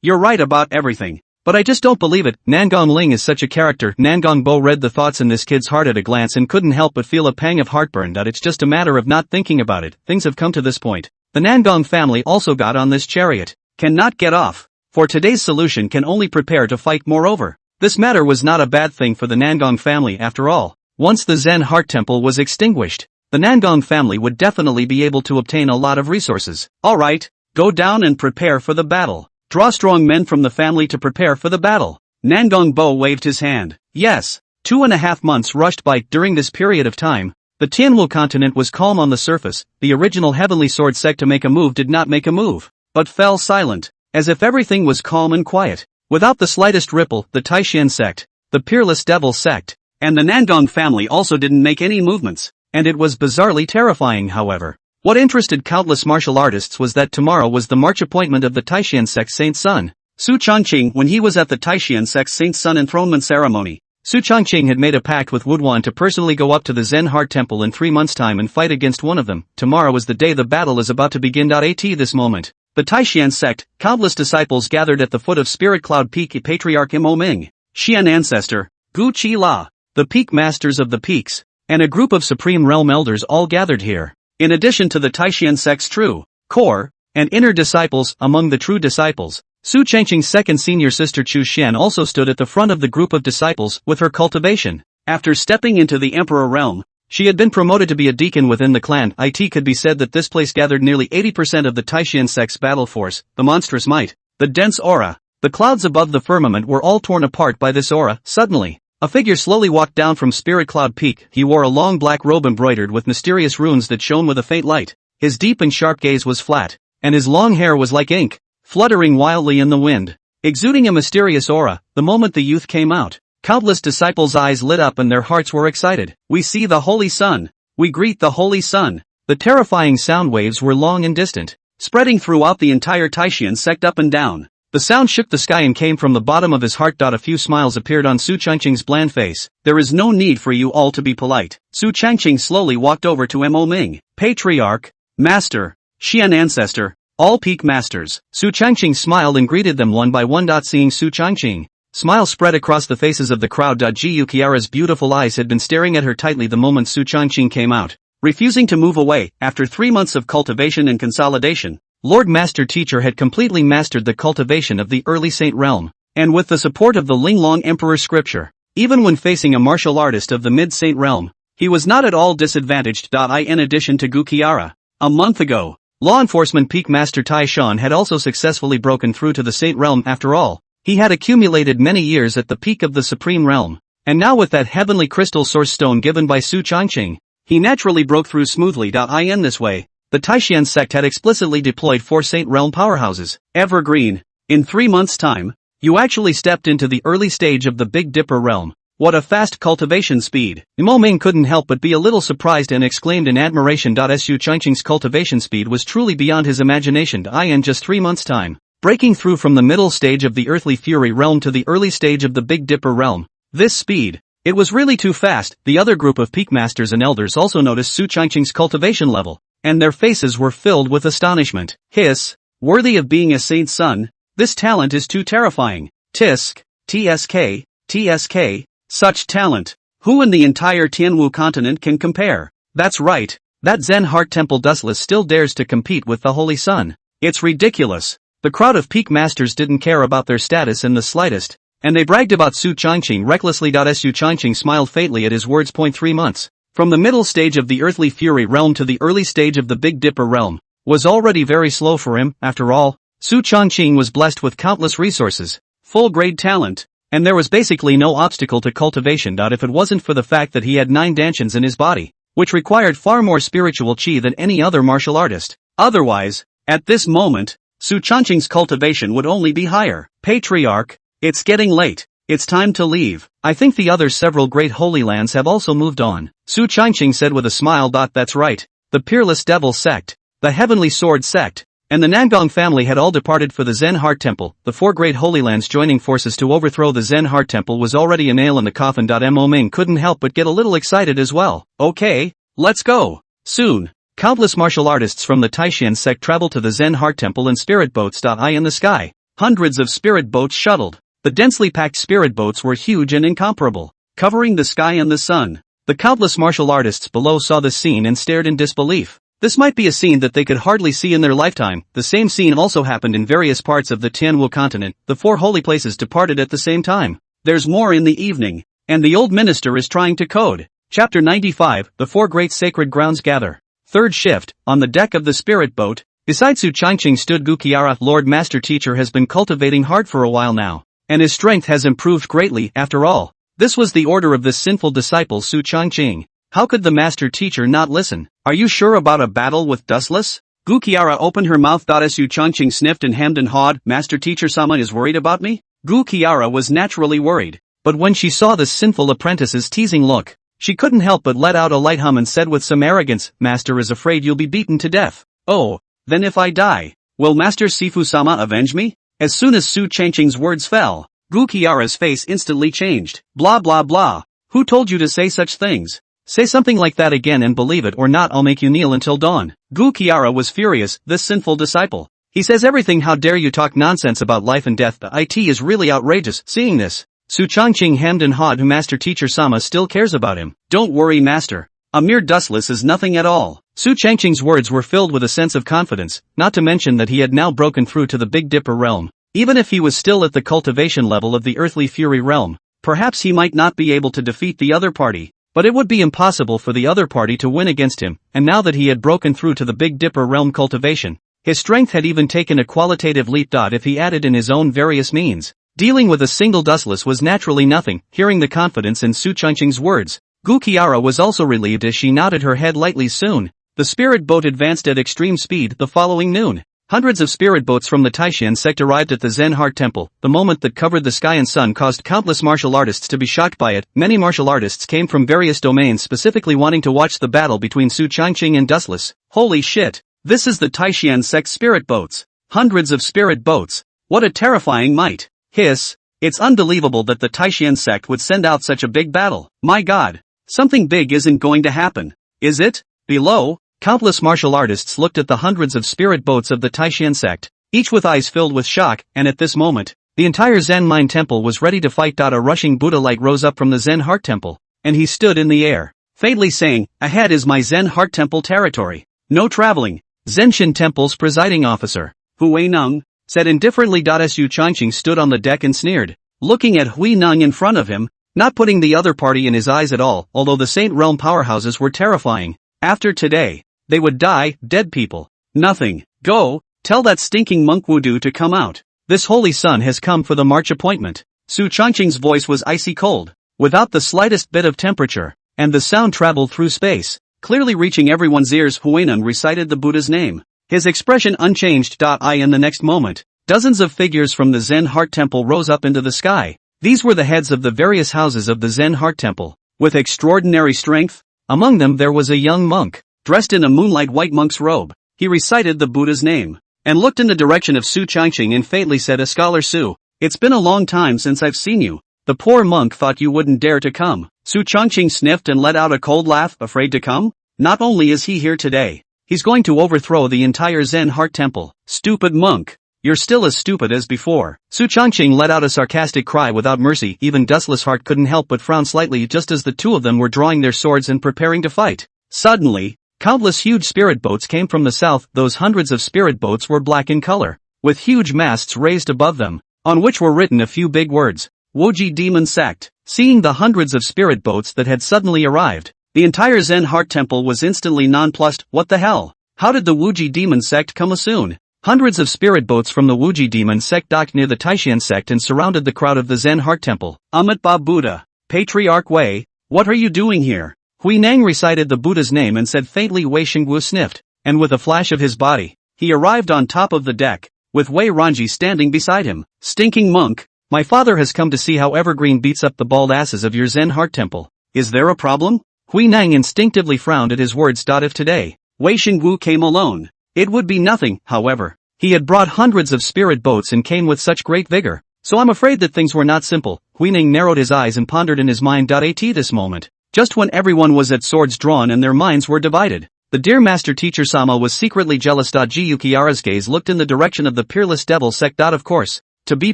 you're right about everything. But I just don't believe it. Nangong Ling is such a character. Nangong Bo read the thoughts in this kid's heart at a glance and couldn't help but feel a pang of heartburn. It's just a matter of not thinking about it. Things have come to this point. The Nangong family also got on this chariot. Cannot get off. For today's solution can only prepare to fight. Moreover, this matter was not a bad thing for the Nangong family after all. Once the Zen Heart Temple was extinguished, the Nangong family would definitely be able to obtain a lot of resources. Alright, go down and prepare for the battle. Draw strong men from the family to prepare for the battle. Nangong Bo waved his hand. Yes, 2.5 months rushed by. During this period of time, the Tianwu continent was calm on the surface. The original Heavenly Sword sect to make a move did not make a move, but fell silent, as if everything was calm and quiet. Without the slightest ripple, the Taishan sect, the Peerless Devil sect, and the Nangong family also didn't make any movements, and it was bizarrely terrifying. However, what interested countless martial artists was that tomorrow was the March appointment of the Taishan sect's Saint Sun, Su Changqing. When he was at the Taishan sect's Saint Sun enthronement ceremony, Su Changqing had made a pact with Wuduan to personally go up to the Zen Heart Temple in 3 months' time and fight against one of them. Tomorrow is the day the battle is about to begin. At this moment, the Taishan sect, countless disciples gathered at the foot of Spirit Cloud Peak. Patriarch Mo Ming, Xian Ancestor, Gu Qi La, the Peak Masters of the Peaks, and a group of Supreme Realm Elders all gathered here. In addition to the Taishan sect's true, core, and inner disciples, among the true disciples, Su Changqing's second senior sister Chu Xian also stood at the front of the group of disciples with her cultivation. After stepping into the Emperor realm, she had been promoted to be a deacon within the clan. It could be said that this place gathered nearly 80% of the Taishan sect's battle force. The monstrous might, the dense aura, the clouds above the firmament were all torn apart by this aura. Suddenly, a figure slowly walked down from Spirit Cloud Peak. He wore a long black robe embroidered with mysterious runes that shone with a faint light. His deep and sharp gaze was flat, and his long hair was like ink, fluttering wildly in the wind, exuding a mysterious aura. The moment the youth came out, countless disciples' eyes lit up and their hearts were excited. We see the Holy Sun. We greet the Holy Sun. The terrifying sound waves were long and distant, spreading throughout the entire Taishan sect up and down. The sound shook the sky and came from the bottom of his heart. A few smiles appeared on Su Changqing's bland face. There is no need for you all to be polite. Su Changqing slowly walked over to Mo Ming, Patriarch, Master, Xian Ancestor, all Peak Masters. Su Changqing smiled and greeted them one by one. Seeing Su Changqing, smile spread across the faces of the crowd. Jiu Qiara's beautiful eyes had been staring at her tightly the moment Su Changqing came out, refusing to move away. After 3 months of cultivation and consolidation, Lord Master Teacher had completely mastered the cultivation of the early Saint realm, and with the support of the Linglong Emperor scripture, even when facing a martial artist of the mid-Saint realm, he was not at all disadvantaged. In addition to Gu Qiara, a month ago, law enforcement Peak Master Tai Shan had also successfully broken through to the Saint realm. After all, he had accumulated many years at the peak of the Supreme Realm, and now with that heavenly crystal source stone given by Su Changqing, he naturally broke through smoothly. In this way, the Taishan sect had explicitly deployed 4 Saint Realm powerhouses. Evergreen, in 3 months' time, you actually stepped into the early stage of the Big Dipper realm. What a fast cultivation speed. Mo Ming couldn't help but be a little surprised and exclaimed in admiration. Su Changqing's cultivation speed was truly beyond his imagination. In just 3 months' time, breaking through from the middle stage of the Earthly Fury realm to the early stage of the Big Dipper realm. This speed, it was really too fast. The other group of Peak Masters and Elders also noticed Su Changqing's cultivation level, and their faces were filled with astonishment. Hiss, worthy of being a Saint's son, this talent is too terrifying. Tisk, TSK, such talent. Who in the entire Tianwu continent can compare? That's right, that Zen Heart Temple dustless still dares to compete with the Holy Sun. It's ridiculous. The crowd of Peak Masters didn't care about their status in the slightest, and they bragged about Su Changqing recklessly. Su Changqing smiled faintly at his words. 3 months. From the middle stage of the Earthly Fury realm to the early stage of the Big Dipper realm, was already very slow for him. After all, Su Changqing was blessed with countless resources, full-grade talent, and there was basically no obstacle to cultivation. If it wasn't for the fact that he had 9 dantians in his body, which required far more spiritual chi than any other martial artist. Otherwise, at this moment, Su Changqing's cultivation would only be higher. Patriarch, it's getting late. It's time to leave. I think the other several great holy lands have also moved on, Su Changqing said with a smile. That's right. The Peerless Devil sect, the Heavenly Sword sect, and the Nangong family had all departed for the Zen Heart Temple. The four great Holy Lands joining forces to overthrow the Zen Heart Temple was already a nail in the coffin. Mo Ming couldn't help but get a little excited as well. Okay, let's go. Soon, countless martial artists from the Taishan sect traveled to the Zen Heart Temple in spirit boats. Eye in the sky. Hundreds of spirit boats shuttled. The densely packed spirit boats were huge and incomparable, covering the sky and the sun. The countless martial artists below saw the scene and stared in disbelief. This might be a scene that they could hardly see in their lifetime. The same scene also happened in various parts of the Tianwu continent. The four holy places departed at the same time. There's more in the evening, and the old minister is trying to code. Chapter 95, The Four Great Sacred Grounds Gather. Third shift, on the deck of the spirit boat. Beside Su Changqing stood Gu Qiara. Lord Master Teacher has been cultivating hard for a while now, and his strength has improved greatly. After all, this was the order of this sinful disciple Su Changqing. How could the Master Teacher not listen? Are you sure about a battle with Dustless? Gu Qiara opened her mouth. Su Changqing sniffed and hemmed and hawed. Master Teacher Sama is worried about me? Gu Qiara was naturally worried, but when she saw the sinful apprentice's teasing look, she couldn't help but let out a light hum and said with some arrogance, Master is afraid you'll be beaten to death. Oh, then if I die, will Master Sifu Sama avenge me? As soon as Su Changqing's words fell, Gu Qiara's face instantly changed. Blah blah blah. Who told you to say such things? Say something like that again and believe it or not I'll make you kneel until dawn. Gu Qiara was furious. This sinful disciple. He says everything. How dare you talk nonsense about life and death? The IT is really outrageous. Seeing this, Su Changqing hemmed and hawed. Master Teacher Sama still cares about him. Don't worry, Master. A mere Dustless is nothing at all. Su Changqing's words were filled with a sense of confidence, not to mention that he had now broken through to the Big Dipper realm. Even if he was still at the cultivation level of the Earthly Fury realm, perhaps he might not be able to defeat the other party, but it would be impossible for the other party to win against him, and now that he had broken through to the Big Dipper realm cultivation, his strength had even taken a qualitative leap. If he added in his own various means, dealing with a single Dustless was naturally nothing. Hearing the confidence in Su Changqing's words, Gu Qiara was also relieved as she nodded her head lightly. Soon, the spirit boat advanced at extreme speed. The following noon, hundreds of spirit boats from the Taishan sect arrived at the Zen Heart Temple. The moment that covered the sky and sun caused countless martial artists to be shocked by it. Many martial artists came from various domains specifically wanting to watch the battle between Su Changqing and Dustless. Holy shit! This is the Taishan sect spirit boats. Hundreds of spirit boats. What a terrifying might. Hiss. It's unbelievable that the Taishan sect would send out such a big battle. My god. Something big isn't going to happen. Is it? Below, countless martial artists looked at the hundreds of spirit boats of the Taishan sect, each with eyes filled with shock, and at this moment, the entire Zen Mind Temple was ready to fight. A rushing Buddha light rose up from the Zen Heart Temple, and he stood in the air, faintly saying, ahead is my Zen Heart Temple territory. No traveling. Zenshin Temple's presiding officer, Hui Neng, said indifferently. Su Changqing stood on the deck and sneered, looking at Hui Neng in front of him, not putting the other party in his eyes at all. Although the Saint Realm powerhouses were terrifying, after today, they would die, dead people. Nothing. Go, tell that stinking monk Wudu to come out. This holy sun has come for the march appointment. Su Changqing's voice was icy cold, without the slightest bit of temperature, and the sound traveled through space, clearly reaching everyone's ears. Huinan recited the Buddha's name, his expression unchanged. In the next moment, dozens of figures from the Zen Heart Temple rose up into the sky. These were the heads of the various houses of the Zen Heart Temple, with extraordinary strength. Among them there was a young monk, dressed in a moonlight white monk's robe. He recited the Buddha's name, and looked in the direction of Su Changqing and faintly said, "A scholar Su, it's been a long time since I've seen you. The poor monk thought you wouldn't dare to come." Su Changqing sniffed and let out a cold laugh. Afraid to come? Not only is he here today, he's going to overthrow the entire Zen Heart Temple. Stupid monk. You're still as stupid as before. Su Changqing let out a sarcastic cry without mercy. Even Dustless Heart couldn't help but frown slightly just as the two of them were drawing their swords and preparing to fight. Suddenly, countless huge spirit boats came from the south. Those hundreds of spirit boats were black in color, with huge masts raised above them, on which were written a few big words. Woji Demon Sect. Seeing the hundreds of spirit boats that had suddenly arrived, the entire Zen Heart Temple was instantly nonplussed. What the hell? How did the Wuji Demon Sect come soon? Hundreds of spirit boats from the Wuji Demon Sect docked near the Taishan sect and surrounded the crowd of the Zen Heart Temple. Amitabha Buddha, Patriarch Wei, what are you doing here? Hui Neng recited the Buddha's name and said faintly. Wei Shengwu sniffed, and with a flash of his body, he arrived on top of the deck, with Wei Ranji standing beside him. Stinking monk, my father has come to see how Evergreen beats up the bald asses of your Zen Heart Temple. Is there a problem? Hui Neng instinctively frowned at his words. If today, Wei Shengwu came alone, It would be nothing, however. He had brought hundreds of spirit boats and came with such great vigor. So I'm afraid that things were not simple. Huining narrowed his eyes and pondered in his mind. At this moment, just when everyone was at swords drawn and their minds were divided, the dear master teacher Sama was secretly jealous. Gyukiara's gaze looked in the direction of the peerless devil sect. Of course, to be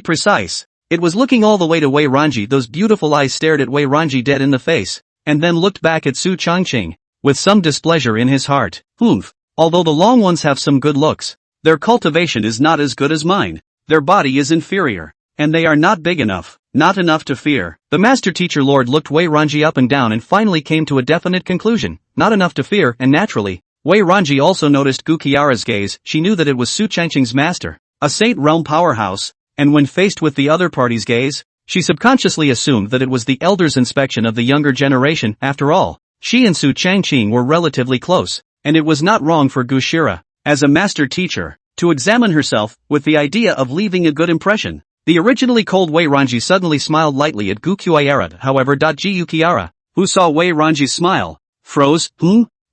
precise, it was looking all the way to Wei Ranji. Those beautiful eyes stared at Wei Ranji dead in the face, and then looked back at Su Changqing, with some displeasure in his heart. Although the long ones have some good looks, their cultivation is not as good as mine. Their body is inferior, and they are not big enough, not enough to fear. The master teacher lord looked Wei Ranji up and down and finally came to a definite conclusion. Not enough to fear, and naturally, Wei Ranji also noticed Gyukiara's gaze. She knew that it was Su Changqing's master, a Saint Realm powerhouse, and when faced with the other party's gaze, she subconsciously assumed that it was the elder's inspection of the younger generation. After all, she and Su Changqing were relatively close, and it was not wrong for Gushira, as a master teacher, to examine herself, with the idea of leaving a good impression. The originally cold Wei Ranji suddenly smiled lightly at Gyukiara. However, Gyukiara, who saw Wei Ranji's smile, froze.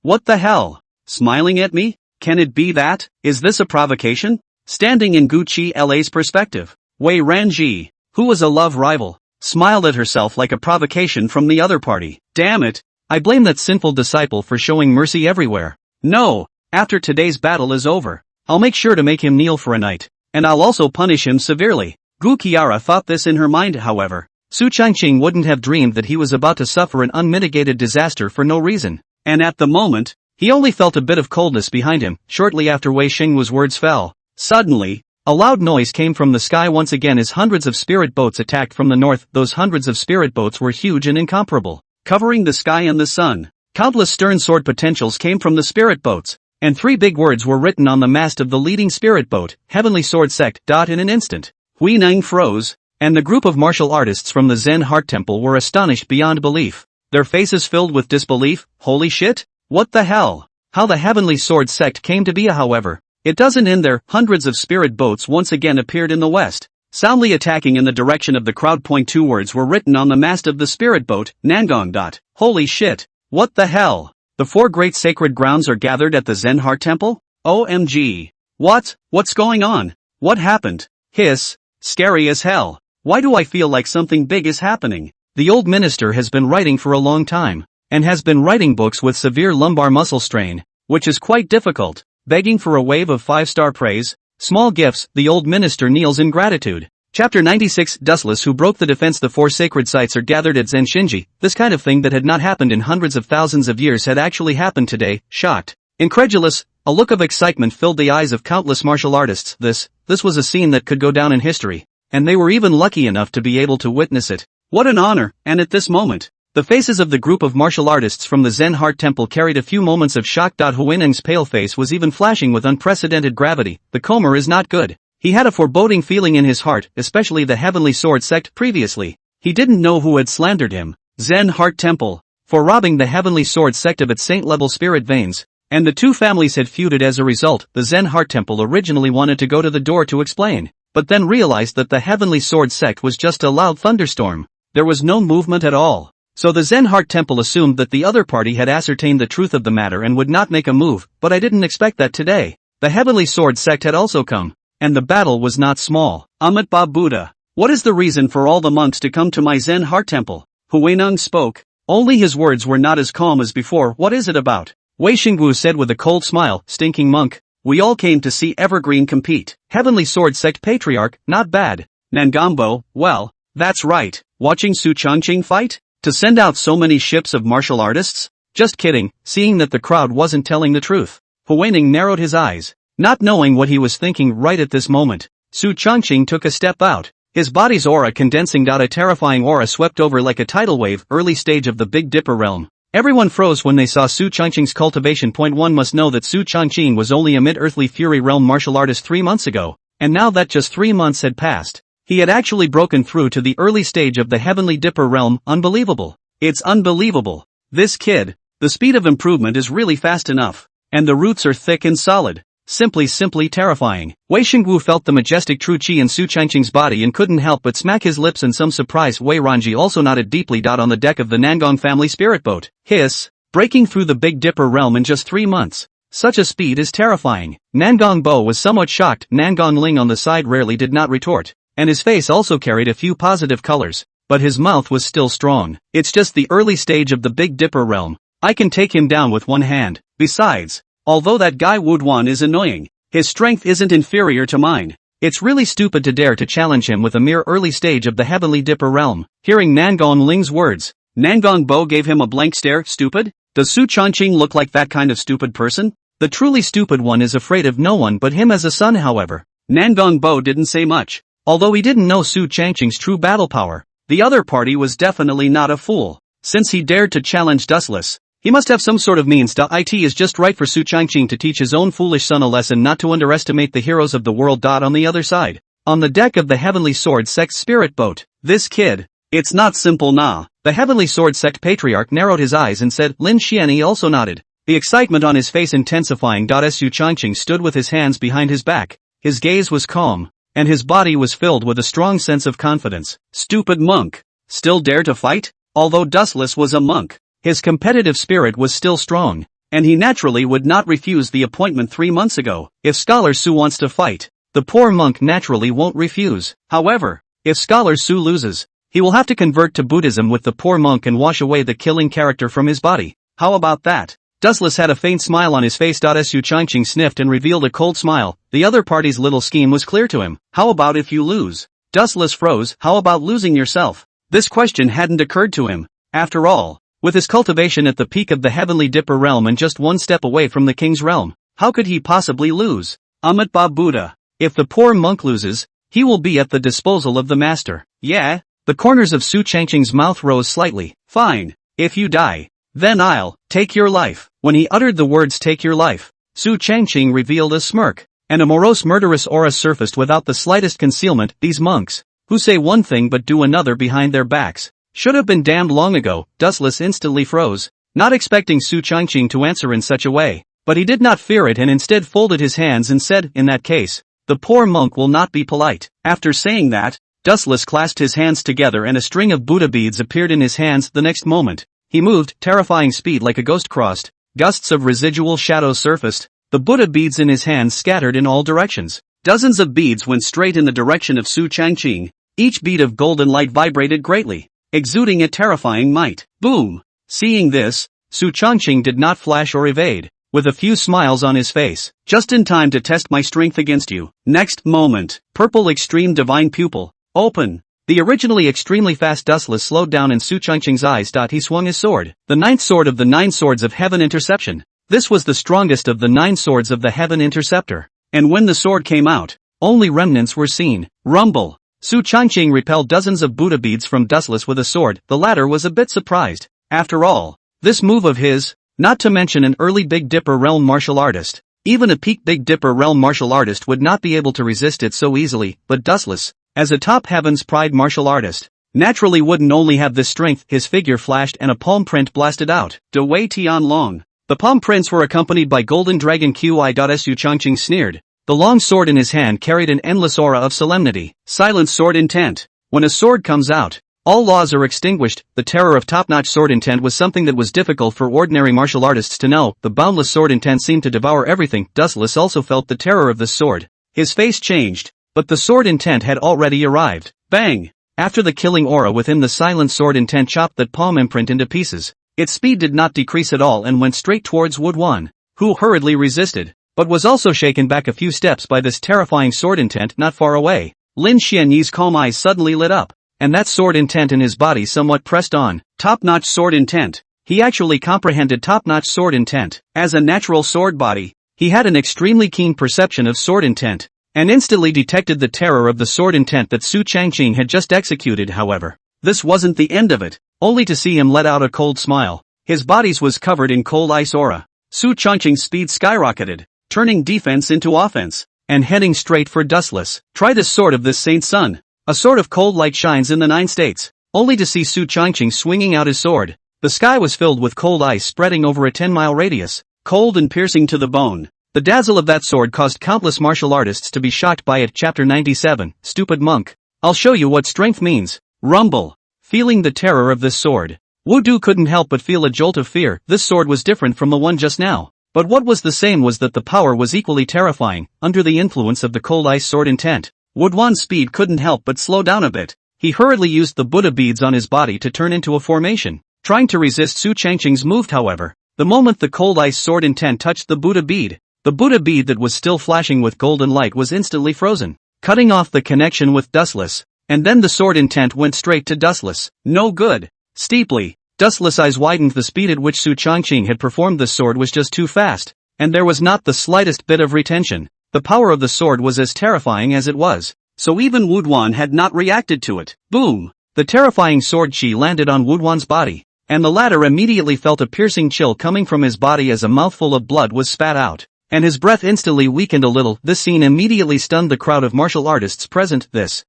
What the hell? Smiling at me? Can it be that? Is this a provocation? Standing in Gucci LA's perspective, Wei Ranji, who was a love rival, smiled at herself like a provocation from the other party. Damn it, I blame that sinful disciple for showing mercy everywhere. No, after today's battle is over, I'll make sure to make him kneel for a night, and I'll also punish him severely. Gyukiara thought this in her mind. However, Su Changqing wouldn't have dreamed that he was about to suffer an unmitigated disaster for no reason, and at the moment, he only felt a bit of coldness behind him. Shortly after Wei Xingwu's words fell, suddenly, a loud noise came from the sky once again as hundreds of spirit boats attacked from the north. Those hundreds of spirit boats were huge and incomparable, covering the sky and the sun. Countless stern sword potentials came from the spirit boats, and 3 big words were written on the mast of the leading spirit boat, Heavenly Sword Sect. In an instant, Hui Nang froze, and the group of martial artists from the Zen Heart Temple were astonished beyond belief, their faces filled with disbelief. Holy shit, what the hell? How the Heavenly Sword Sect came to be. However, it doesn't end there. Hundreds of spirit boats once again appeared in the west, soundly attacking in the direction of the crowd. 2 words were written on the mast of the spirit boat, Nangong. Holy shit, what the hell? The 4 great sacred grounds are gathered at the Zen Heart Temple? OMG. What's going on? What happened? Hiss. Scary as hell. Why do I feel like something big is happening? The old minister has been writing for a long time, and has been writing books with severe lumbar muscle strain, which is quite difficult. Begging for a wave of 5-star praise, small gifts, the old minister kneels in gratitude. Chapter 96. Dustless who broke the defense. The 4 sacred sites are gathered at Zen Shinji. This kind of thing that had not happened in hundreds of thousands of years had actually happened today. Shocked, incredulous, a look of excitement filled the eyes of countless martial artists. This was a scene that could go down in history, and they were even lucky enough to be able to witness it. What an honor! And at this moment, the faces of the group of martial artists from the Zen Heart Temple carried a few moments of shock. Huineng's pale face was even flashing with unprecedented gravity. The Comer is not good. He had a foreboding feeling in his heart, especially the Heavenly Sword Sect. Previously, he didn't know who had slandered him, Zen Heart Temple, for robbing the Heavenly Sword Sect of its saint-level spirit veins, and the 2 families had feuded as a result. The Zen Heart Temple originally wanted to go to the door to explain, but then realized that the Heavenly Sword Sect was just a loud thunderstorm. There was no movement at all. So the Zen Heart Temple assumed that the other party had ascertained the truth of the matter and would not make a move. But I didn't expect that today. The Heavenly Sword Sect had also come, and the battle was not small. Amitabha Buddha, what is the reason for all the monks to come to my Zen Heart Temple? Huineng spoke, only his words were not as calm as before. What is it about? Wei Xingwu said with a cold smile. Stinking monk, we all came to see Evergreen compete. Heavenly Sword Sect Patriarch, not bad. Nangambo, well, that's right. Watching Su Changqing fight? To send out so many ships of martial artists? Just kidding. Seeing that the crowd wasn't telling the truth, Huineng narrowed his eyes, not knowing what he was thinking right at this moment. Su Changqing took a step out, his body's aura condensing. A terrifying aura swept over like a tidal wave. Early stage of the Big Dipper realm. Everyone froze when they saw Su Changqing's cultivation. One must know that Su Changqing was only a mid-earthly fury realm martial artist 3 months ago, and now that just 3 months had passed, he had actually broken through to the early stage of the Heavenly Dipper realm. Unbelievable. It's unbelievable. This kid, the speed of improvement is really fast enough, and the roots are thick and solid. Simply terrifying. Wei Xingwu felt the majestic true qi in Su Changqing's body and couldn't help but smack his lips in some surprise. Wei Ranji also nodded deeply. On the deck of the Nangong family spirit boat. Hiss, breaking through the Big Dipper realm in just 3 months. Such a speed is terrifying. Nangong Bo was somewhat shocked. Nangong Ling on the side rarely did not retort, and his face also carried a few positive colors, but his mouth was still strong. It's just the early stage of the Big Dipper realm. I can take him down with one hand. Besides, although that guy Woodwan is annoying, his strength isn't inferior to mine. It's really stupid to dare to challenge him with a mere early stage of the Heavenly Dipper realm. Hearing Nangong Ling's words, Nangong Bo gave him a blank stare. Stupid? Does Su Changqing look like that kind of stupid person? The truly stupid one is afraid of no one but him as a son. However, Nangong Bo didn't say much. Although he didn't know Su Changqing's true battle power, the other party was definitely not a fool. Since he dared to challenge Dustless, he must have some sort of means. It is just right for Su Changqing to teach his own foolish son a lesson not to underestimate the heroes of the world. On the other side, on the deck of the Heavenly Sword Sect spirit boat, this kid, it's not simple nah. The Heavenly Sword Sect patriarch narrowed his eyes and said. Lin Xianyi also nodded, the excitement on his face intensifying. Su Changqing stood with his hands behind his back, his gaze was calm, and his body was filled with a strong sense of confidence. Stupid monk, still dare to fight? Although Dustless was a monk, his competitive spirit was still strong, and he naturally would not refuse the appointment 3 months ago. If Scholar Su wants to fight, the poor monk naturally won't refuse. However, if Scholar Su loses, he will have to convert to Buddhism with the poor monk and wash away the killing character from his body. How about that? Dustless had a faint smile on his face. Su Changqing sniffed and revealed a cold smile. The other party's little scheme was clear to him. How about if you lose? Dustless froze. How about losing yourself? This question hadn't occurred to him. After all, with his cultivation at the peak of the Heavenly Dipper realm and just one step away from the king's realm, how could he possibly lose? Amitba Buddha. If the poor monk loses, he will be at the disposal of the master. Yeah? The corners of Su Changqing's mouth rose slightly. Fine. If you die, then I'll take your life. When he uttered the words take your life, Su Changqing revealed a smirk, and a morose murderous aura surfaced without the slightest concealment. These monks, who say one thing but do another behind their backs, should have been damned long ago. Dustless instantly froze, not expecting Su Changqing to answer in such a way, but he did not fear it and instead folded his hands and said, in that case, the poor monk will not be polite. After saying that, Dustless clasped his hands together and a string of Buddha beads appeared in his hands. The next moment, he moved, terrifying speed like a ghost crossed, gusts of residual shadows surfaced, the Buddha beads in his hands scattered in all directions. Dozens of beads went straight in the direction of Su Changqing. Each bead of golden light vibrated greatly, exuding a terrifying might. Boom! Seeing this, Su Changqing did not flash or evade, with a few smiles on his face. Just in time to test my strength against you. Next moment, purple extreme divine pupil, open. The originally extremely fast Dustless slowed down in Su Changqing's eyes. He swung his sword, the 9th sword of the 9 swords of heaven interception. This was the strongest of the 9 swords of the heaven interceptor, and when the sword came out, only remnants were seen. Rumble! Su Changqing repelled dozens of Buddha beads from Dustless with a sword. The latter was a bit surprised. After all, this move of his, not to mention an early Big Dipper realm martial artist, even a peak Big Dipper realm martial artist would not be able to resist it so easily, but Dustless, as a top Heaven's Pride martial artist, naturally wouldn't only have this strength. His figure flashed and a palm print blasted out. De Wei Tian Long. The palm prints were accompanied by golden dragon QI. Su Changqing sneered. The long sword in his hand carried an endless aura of solemnity. Silent sword intent. When a sword comes out, all laws are extinguished. The terror of top-notch sword intent was something that was difficult for ordinary martial artists to know. The boundless sword intent seemed to devour everything. Dustless also felt the terror of this sword. His face changed. But the sword intent had already arrived. Bang! After the killing aura within the silent sword intent chopped that palm imprint into pieces, its speed did not decrease at all and went straight towards Woodwan, who hurriedly resisted, but was also shaken back a few steps by this terrifying sword intent not far away. Lin Xianyi's calm eyes suddenly lit up, and that sword intent in his body somewhat pressed on. Top-notch sword intent. He actually comprehended top-notch sword intent. As a natural sword body, he had an extremely keen perception of sword intent, and instantly detected the terror of the sword intent that Su Changqing had just executed. However, this wasn't the end of it, only to see him let out a cold smile. His body was covered in cold ice aura. Su Changqing's speed skyrocketed, turning defense into offense, and heading straight for Dustless. Try this sword of this saint's son. A sword of cold light shines in the 9 states, only to see Su Changqing swinging out his sword. The sky was filled with cold ice spreading over a 10-mile radius, cold and piercing to the bone. The dazzle of that sword caused countless martial artists to be shocked by it. Chapter 97, Stupid Monk. I'll show you what strength means. Rumble. Feeling the terror of this sword, Wu Du couldn't help but feel a jolt of fear. This sword was different from the one just now. But what was the same was that the power was equally terrifying, under the influence of the cold ice sword intent. Woodwan's speed couldn't help but slow down a bit. He hurriedly used the Buddha beads on his body to turn into a formation, trying to resist Su Changqing's move. However, the moment the cold ice sword intent touched the Buddha bead that was still flashing with golden light was instantly frozen, cutting off the connection with Dustless. And then the sword intent went straight to Dustless. No good. Steeply, Dustless' eyes widened. The speed at which Su Changqing had performed this sword was just too fast, and there was not the slightest bit of retention. The power of the sword was as terrifying as it was, so even Woodwan had not reacted to it. Boom! The terrifying sword chi landed on Woodwan's body, and the latter immediately felt a piercing chill coming from his body as a mouthful of blood was spat out, and his breath instantly weakened a little. This scene immediately stunned the crowd of martial artists present.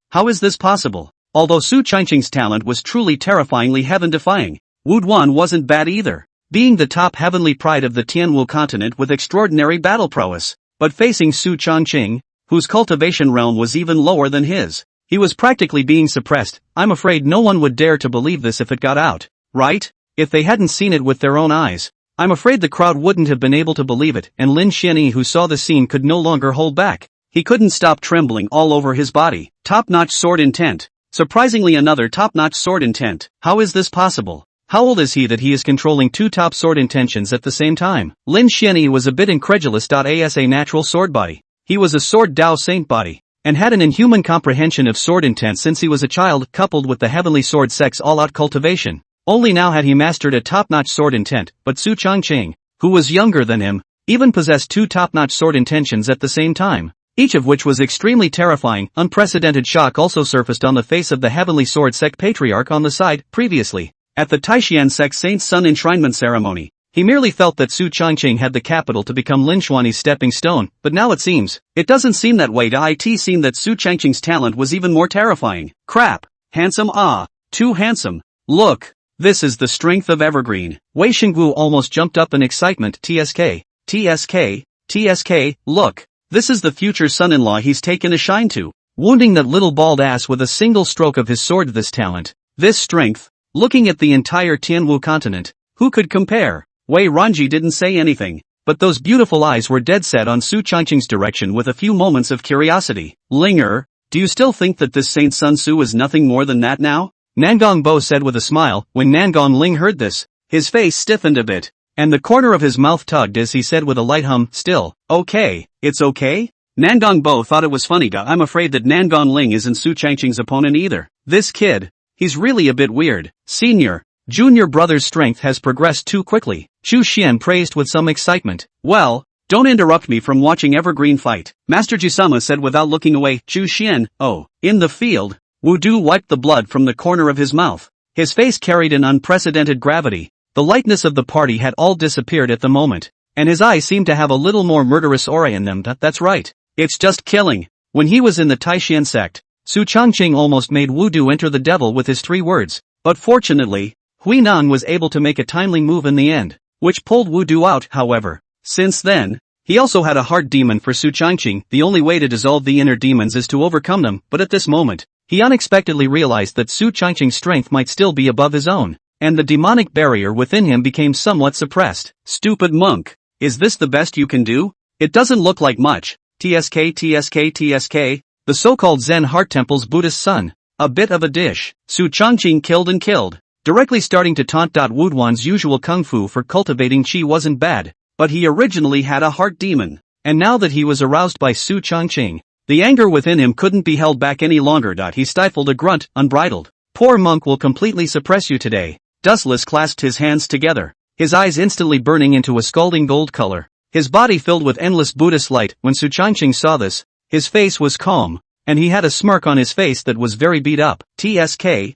How is this possible? Although Su Changqing's talent was truly terrifyingly heaven-defying, Woodwan wasn't bad either, being the top heavenly pride of the Tianwu continent with extraordinary battle prowess. But facing Su Changqing, whose cultivation realm was even lower than his, he was practically being suppressed. I'm afraid no one would dare to believe this if it got out, right? If they hadn't seen it with their own eyes. I'm afraid the crowd wouldn't have been able to believe it, and Lin Xianyi, who saw the scene, could no longer hold back. He couldn't stop trembling all over his body. Top-notch sword intent. Surprisingly, another top-notch sword intent. How is this possible? How old is he that he is controlling two top sword intentions at the same time? Lin Xianyi was a bit incredulous. As a natural sword body, he was a sword Dao Saint body, and had an inhuman comprehension of sword intent since he was a child, coupled with the heavenly sword sex all-out cultivation. Only now had he mastered a top-notch sword intent, but Su Changqing, who was younger than him, even possessed two top-notch sword intentions at the same time, each of which was extremely terrifying. Unprecedented shock also surfaced on the face of the heavenly sword sect patriarch on the side. Previously, at the Taishian sect Saint Sun enshrinement ceremony, he merely felt that Su Changqing had the capital to become Lin Xuanyi's stepping stone, but now it doesn't seem that way. It seemed that Su Changqing's talent was even more terrifying. Crap. Handsome. Too handsome. Look. This is the strength of Evergreen. Wei Xingwu almost jumped up in excitement. TSK. Look. This is the future son-in-law he's taken a shine to, wounding that little bald ass with a single stroke of his sword. This talent. This strength. Looking at the entire Tianwu continent, who could compare? Wei Ranji didn't say anything, but those beautiful eyes were dead set on Su Changqing's direction with a few moments of curiosity. Linger, do you still think that this Saint Sun Su is nothing more than that now? Nangong Bo said with a smile. When Nangong Ling heard this, his face stiffened a bit, and the corner of his mouth tugged as he said with a light hum, still, okay, it's okay? Nangong Bo thought it was funny. I'm afraid that Nangong Ling isn't Su Changqing's opponent either. This kid, he's really a bit weird. Junior brother's strength has progressed too quickly, Chu Xian praised with some excitement. Well, don't interrupt me from watching Evergreen fight, Master Jusama said without looking away. Chu Xian, in the field. Wu Du wiped the blood from the corner of his mouth. His face carried an unprecedented gravity. The lightness of the party had all disappeared at the moment, and his eyes seemed to have a little more murderous aura in them. That's right. It's just killing. When he was in the Taishian sect, Su Changqing almost made Wu Du enter the devil with his 3 words, but fortunately, Hui Nan was able to make a timely move in the end, which pulled Wu Du out. However, since then, he also had a heart demon for Su Changqing. The only way to dissolve the inner demons is to overcome them, but at this moment, he unexpectedly realized that Su Changqing's strength might still be above his own, and the demonic barrier within him became somewhat suppressed. Stupid monk, is this the best you can do? It doesn't look like much. TSK, the so-called Zen Heart Temple's Buddhist son, a bit of a dish. Su Changqing killed, directly starting to taunt. Woodwan's usual kung fu for cultivating chi wasn't bad, but he originally had a heart demon, and now that he was aroused by Su Changqing, the anger within him couldn't be held back any longer. He stifled a grunt, unbridled. Poor monk will completely suppress you today. Dustless clasped his hands together, his eyes instantly burning into a scalding gold color, his body filled with endless Buddhist light. When Su Changqing saw this, his face was calm, and he had a smirk on his face that was very beat up. TSK,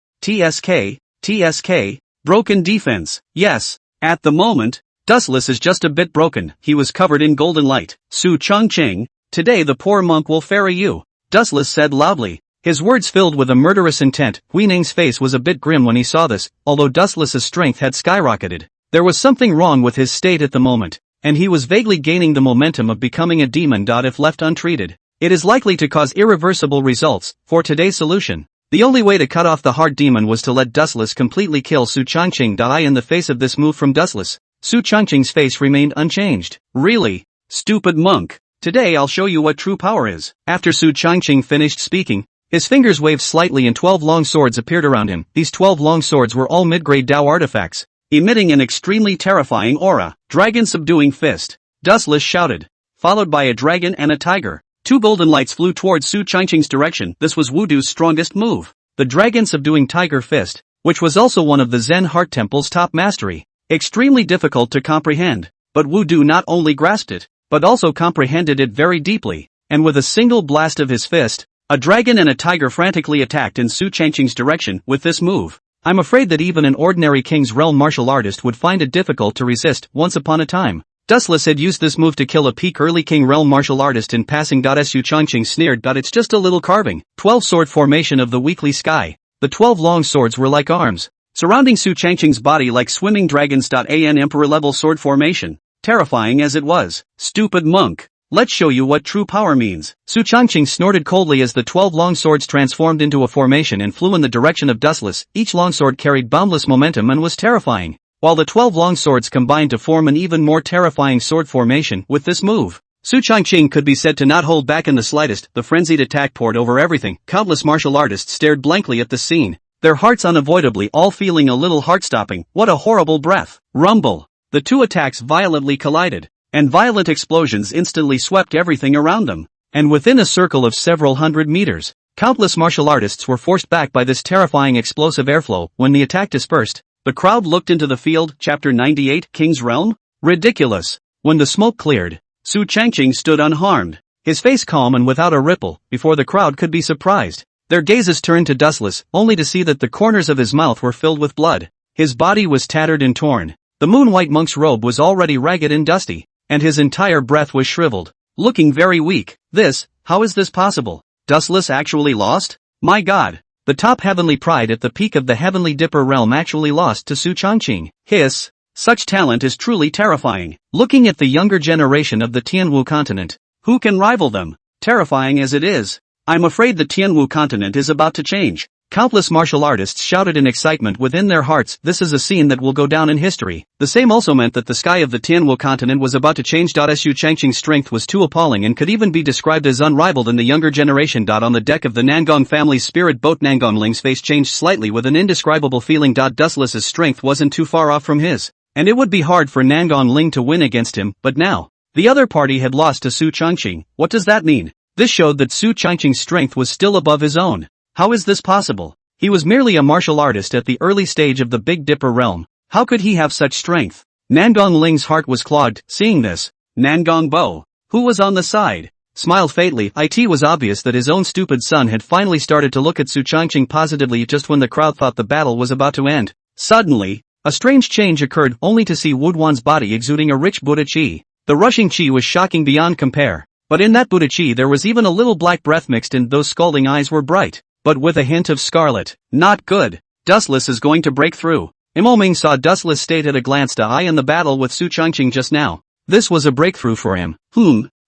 broken defense. Yes, at the moment, Dustless is just a bit broken. He was covered in golden light. Su Changqing, today the poor monk will ferry you, Dustless said loudly, his words filled with a murderous intent. Hui Ning's face was a bit grim when he saw this. Although Dustless's strength had skyrocketed, there was something wrong with his state at the moment, and he was vaguely gaining the momentum of becoming a demon. If left untreated, it is likely to cause irreversible results. For today's solution, the only way to cut off the heart demon was to let Dustless completely kill Su Changqing. In the face of this move from Dustless, Su Changqing's face remained unchanged. Really? Stupid monk. Today I'll show you what true power is. After Su Changqing finished speaking, his fingers waved slightly and 12 long swords appeared around him. These 12 long swords were all mid-grade Dao artifacts, emitting an extremely terrifying aura. Dragon subduing fist. Dustless shouted, followed by a dragon and a tiger. 2 golden lights flew towards Su Changqing's direction. This was Wudu's strongest move. The dragon subduing tiger fist, which was also one of the Zen Heart Temple's top mastery. Extremely difficult to comprehend, but Wudu not only grasped it, but also comprehended it very deeply, and with a single blast of his fist, a dragon and a tiger frantically attacked in Su Changqing's direction. With this move, I'm afraid that even an ordinary King's Realm martial artist would find it difficult to resist. Once upon a time, Dustless had used this move to kill a peak early King Realm martial artist in passing. Su Changqing sneered, it's just a little carving. 12 sword formation of the weekly sky. The 12 long swords were like arms, surrounding Su Changqing's body like swimming dragons. An emperor level sword formation, terrifying as it was. Stupid monk. Let's show you what true power means. Su Changqing snorted coldly as the 12 long swords transformed into a formation and flew in the direction of Dustless. Each longsword carried boundless momentum and was terrifying, while the 12 long swords combined to form an even more terrifying sword formation. With this move, Su Changqing could be said to not hold back in the slightest. The frenzied attack poured over everything. Countless martial artists stared blankly at the scene, their hearts unavoidably all feeling a little heart-stopping. What a horrible breath. Rumble. The 2 attacks violently collided, and violent explosions instantly swept everything around them. And within a circle of several hundred meters, countless martial artists were forced back by this terrifying explosive airflow. When the attack dispersed, the crowd looked into the field. Chapter 98, King's Realm? Ridiculous. When the smoke cleared, Su Changqing stood unharmed, his face calm and without a ripple. Before the crowd could be surprised, their gazes turned to Dustless, only to see that the corners of his mouth were filled with blood. His body was tattered and torn. The moon-white monk's robe was already ragged and dusty, and his entire breath was shriveled, looking very weak. How is this possible? Dustless actually lost? My god. The top heavenly pride at the peak of the heavenly Dipper realm actually lost to Su Changqing. Hiss. Such talent is truly terrifying. Looking at the younger generation of the Tianwu continent, who can rival them? Terrifying as it is, I'm afraid the Tianwu continent is about to change. Countless martial artists shouted in excitement within their hearts. This is a scene that will go down in history. The same also meant that the sky of the Tianwu continent was about to change. Su Changqing's strength was too appalling and could even be described as unrivaled in the younger generation. On the deck of the Nangong family's spirit boat, Nangongling's face changed slightly with an indescribable feeling. Dustless's strength wasn't too far off from his, and it would be hard for Nangongling to win against him, but now, the other party had lost to Su Changqing. What does that mean? This showed that Su Changqing's strength was still above his own. How is this possible? He was merely a martial artist at the early stage of the Big Dipper realm. How could he have such strength? Nangongling's heart was clogged. Seeing this, Nangong Bo, who was on the side, smiled faintly. It was obvious that his own stupid son had finally started to look at Su Changqing positively just when the crowd thought the battle was about to end. Suddenly, a strange change occurred, only to see Wuduan's body exuding a rich Buddha chi. The rushing chi was shocking beyond compare, but in that Buddha chi there was even a little black breath mixed in. Those scalding eyes were bright, but with a hint of scarlet. Not good. Dustless is going to break through. Imoming saw Dustless state at a glance. I in the battle with Su Changqing just now. This was a breakthrough for him.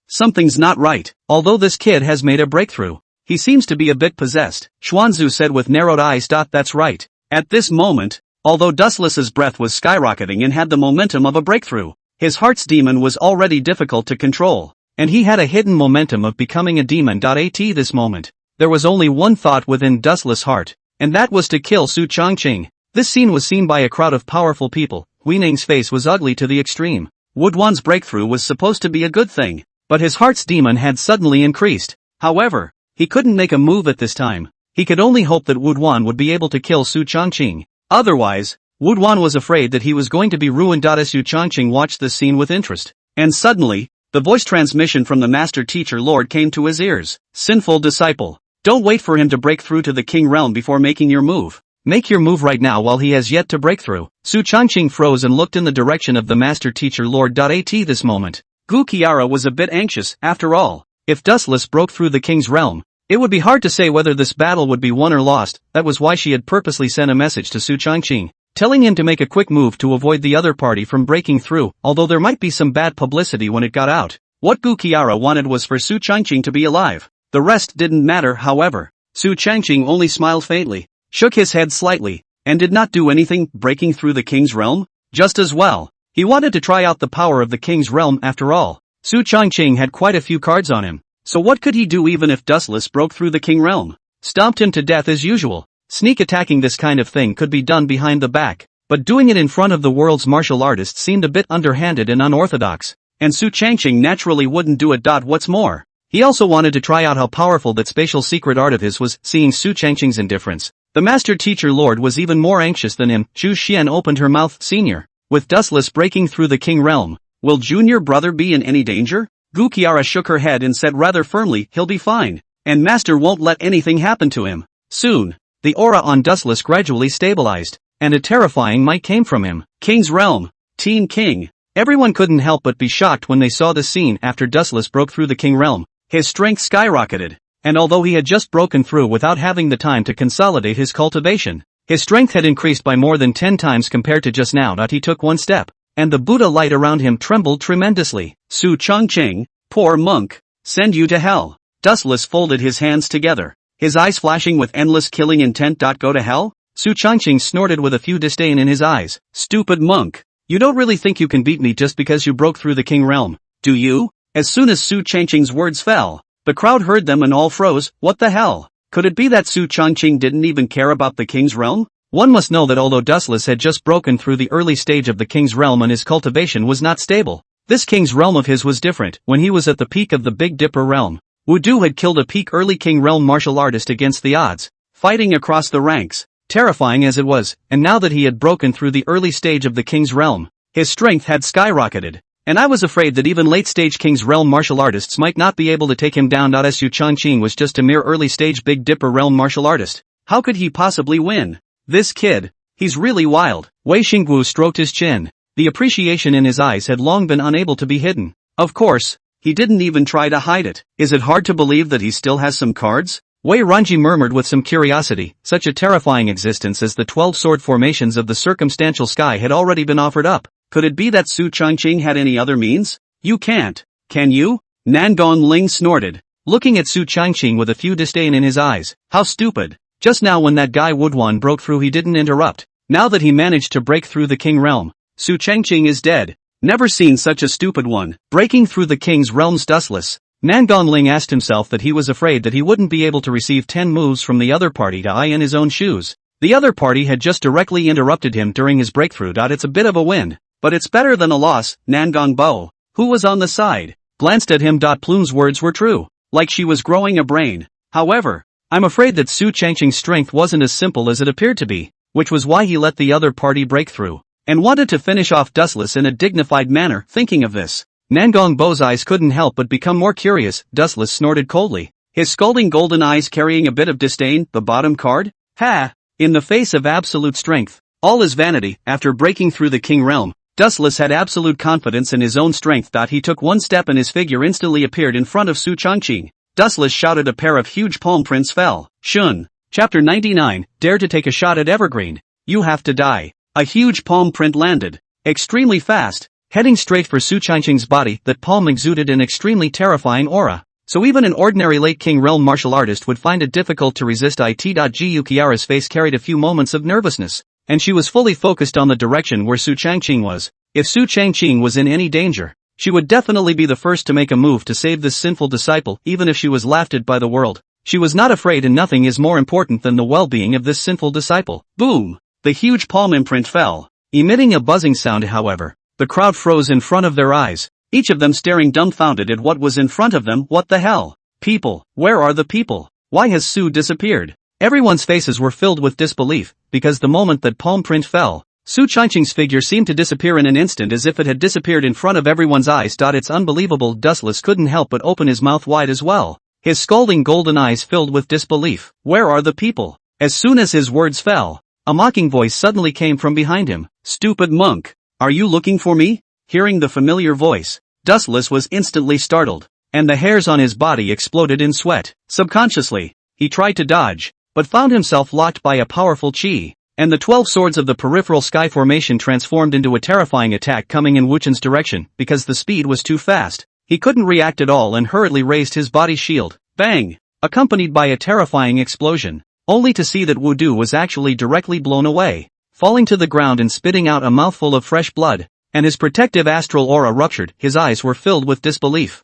Something's not right. Although this kid has made a breakthrough, he seems to be a bit possessed, Xuanzu said with narrowed eyes. That's right. At this moment, although Dustless's breath was skyrocketing and had the momentum of a breakthrough, his heart's demon was already difficult to control, and he had a hidden momentum of becoming a demon. At this moment, there was only one thought within Dustless' heart, and that was to kill Su Changqing. This scene was seen by a crowd of powerful people. Huining's face was ugly to the extreme. Wuduan's breakthrough was supposed to be a good thing, but his heart's demon had suddenly increased. However, he couldn't make a move at this time. He could only hope that Wuduan would be able to kill Su Changqing. Otherwise, Wuduan was afraid that he was going to be ruined. Su Changqing watched this scene with interest, and suddenly, the voice transmission from the master teacher lord came to his ears. Sinful disciple. Don't wait for him to break through to the king realm before making your move. Make your move right now while he has yet to break through. Su Changqing froze and looked in the direction of the master teacher lord. At this moment, Gu Qiara was a bit anxious. After all, if Dustless broke through the king's realm, it would be hard to say whether this battle would be won or lost. That was why she had purposely sent a message to Su Changqing, telling him to make a quick move to avoid the other party from breaking through, although there might be some bad publicity when it got out. What Gu Qiara wanted was for Su Changqing to be alive. The rest didn't matter. However, Su Changqing only smiled faintly, shook his head slightly, and did not do anything. Breaking through the king's realm? Just as well. He wanted to try out the power of the king's realm after all. Su Changqing had quite a few cards on him. So what could he do even if Dustless broke through the king realm? Stomped him to death as usual. Sneak attacking this kind of thing could be done behind the back, but doing it in front of the world's martial artists seemed a bit underhanded and unorthodox. And Su Changqing naturally wouldn't do it. What's more, he also wanted to try out how powerful that spatial secret art of his was. Seeing Su Changqing's indifference, the master teacher lord was even more anxious than him. Zhu Xian opened her mouth. Senior, with Dustless breaking through the king realm, will junior brother be in any danger? Gu Qiara shook her head and said rather firmly, he'll be fine, and master won't let anything happen to him. Soon, the aura on Dustless gradually stabilized, and a terrifying might came from him. King's realm, Teen King. Everyone couldn't help but be shocked when they saw the scene after Dustless broke through the king realm. His strength skyrocketed, and although he had just broken through without having the time to consolidate his cultivation, his strength had increased by more than 10 times compared to just now. He took one step, and the Buddha light around him trembled tremendously. Su Changqing, poor monk, send you to hell. Dustless folded his hands together, his eyes flashing with endless killing intent. Go to hell? Su Changqing snorted with a few disdain in his eyes. Stupid monk, you don't really think you can beat me just because you broke through the king realm, do you? As soon as Su Changqing's words fell, the crowd heard them and all froze. What the hell? Could it be that Su Changqing didn't even care about the king's realm? One must know that although Dustless had just broken through the early stage of the king's realm and his cultivation was not stable, this king's realm of his was different. When he was at the peak of the Big Dipper realm, Wu Du had killed a peak early king realm martial artist against the odds, fighting across the ranks, terrifying as it was, and now that he had broken through the early stage of the king's realm, his strength had skyrocketed. And I was afraid that even late-stage King's Realm martial artists might not be able to take him down. Su Changqing was just a mere early-stage Big Dipper Realm martial artist. How could he possibly win? This kid, he's really wild. Wei Xingwu stroked his chin. The appreciation in his eyes had long been unable to be hidden. Of course, he didn't even try to hide it. Is it hard to believe that he still has some cards? Wei Ranji murmured with some curiosity. Such a terrifying existence as the 12 sword formations of the circumstantial sky had already been offered up. Could it be that Su Changqing had any other means? You can't, can you? Nangon Ling snorted, looking at Su Changqing with a few disdain in his eyes. How stupid. Just now when that guy Woodwan broke through he didn't interrupt. Now that he managed to break through the king realm, Su Changqing is dead. Never seen such a stupid one. Breaking through the king's realms Dustless. Nangon Ling asked himself that he was afraid that he wouldn't be able to receive 10 moves from the other party to eye in his own shoes. The other party had just directly interrupted him during his breakthrough. It's a bit of a win. But it's better than a loss. Nangon Bo, who was on the side, glanced at him. Plume's words were true, like she was growing a brain. However, I'm afraid that Su Changqing's strength wasn't as simple as it appeared to be, which was why he let the other party break through, and wanted to finish off Dustless in a dignified manner. Thinking of this, Nangon Bo's eyes couldn't help but become more curious. Dustless snorted coldly, his scalding golden eyes carrying a bit of disdain. The bottom card? Ha! In the face of absolute strength, all is vanity. After breaking through the king realm, Dustless had absolute confidence in his own strength. He took one step and his figure instantly appeared in front of Su Changqing. Dustless shouted. A pair of huge palm prints fell. Shun. Chapter 99, Dare to take a shot at Evergreen. You have to die. A huge palm print landed, extremely fast, heading straight for Su Changqing's body. That palm exuded an extremely terrifying aura, so even an ordinary late king realm martial artist would find it difficult to resist it. Gu Qiara's face carried a few moments of nervousness, and she was fully focused on the direction where Su Changqing was. If Su Changqing was in any danger, she would definitely be the first to make a move to save this sinful disciple. Even if she was laughed at by the world, she was not afraid, and nothing is more important than the well-being of this sinful disciple. Boom! The huge palm imprint fell, emitting a buzzing sound. However, the crowd froze in front of their eyes, each of them staring dumbfounded at what was in front of them. What the hell? People, where are the people? Why has Su disappeared? Everyone's faces were filled with disbelief, because the moment that palm print fell, Su Changqing's figure seemed to disappear in an instant, as if it had disappeared in front of everyone's eyes. It's unbelievable. Dustless couldn't help but open his mouth wide as well, his scalding golden eyes filled with disbelief. Where are the people? As soon as his words fell, a mocking voice suddenly came from behind him. Stupid monk, are you looking for me? Hearing the familiar voice, Dustless was instantly startled, and the hairs on his body exploded in sweat. Subconsciously, he tried to dodge, but found himself locked by a powerful chi, and the 12 swords of the peripheral sky formation transformed into a terrifying attack coming in Wuchen's direction. Because the speed was too fast, he couldn't react at all and hurriedly raised his body shield. Bang! Accompanied by a terrifying explosion, only to see that Wu Du was actually directly blown away, falling to the ground and spitting out a mouthful of fresh blood. and his protective astral aura ruptured. His eyes were filled with disbelief.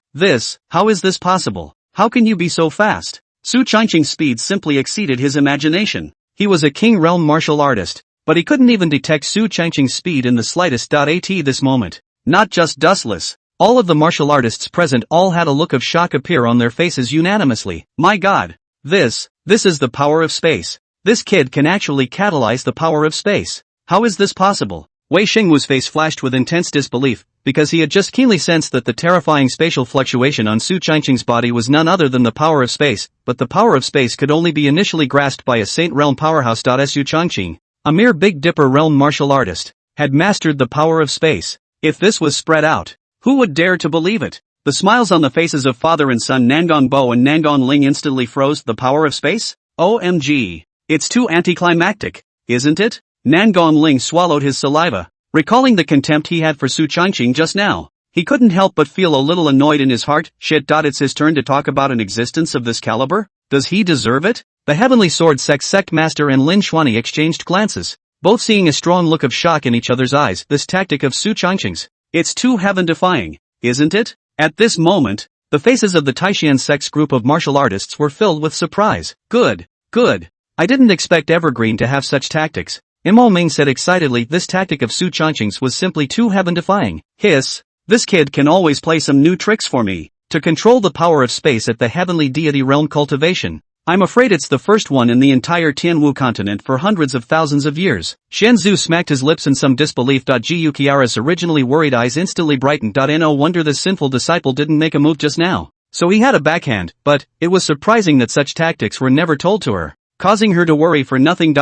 How is this possible? How can you be so fast? Su Changqing's speed simply exceeded his imagination. He was a king realm martial artist, but he couldn't even detect Su Changqing's speed in the slightest. At this moment, not just Dustless, all of the martial artists present all had a look of shock appear on their faces unanimously. My god! This is the power of space. This kid can actually catalyze the power of space. How is this possible? Wei Xingwu's face flashed with intense disbelief, because he had just keenly sensed that the terrifying spatial fluctuation on Su Changqing's body was none other than the power of space, but the power of space could only be initially grasped by a Saint Realm powerhouse. Su Changqing, a mere Big Dipper realm martial artist, had mastered the power of space. If this was spread out, who would dare to believe it? The smiles on the faces of father and son Nangong Bo and Nangong Ling instantly froze. The power of space? OMG. It's too anticlimactic, isn't it? Nangong Ling swallowed his saliva, recalling the contempt he had for Su Changqing just now. He couldn't help but feel a little annoyed in his heart. Shit. It's his turn to talk about an existence of this caliber? Does he deserve it? The Heavenly Sword sect master and Lin Xuanyi exchanged glances, both seeing a strong look of shock in each other's eyes. This tactic of Su Changqing's, it's too heaven-defying, isn't it? At this moment, the faces of the Taishan sect's group of martial artists were filled with surprise. Good. I didn't expect Evergreen to have such tactics, Imo Ming said excitedly. This tactic of Su Changqing's was simply too heaven-defying. This kid can always play some new tricks for me. To control the power of space at the heavenly deity realm cultivation. I'm afraid it's the first one in the entire Tianwu continent for hundreds of thousands of years. Shenzhou smacked his lips in some disbelief. Gu Kiara's originally worried eyes instantly brightened. No wonder this sinful disciple didn't make a move just now. So he had a backhand, but it was surprising that such tactics were never told to her, causing her to worry for nothing.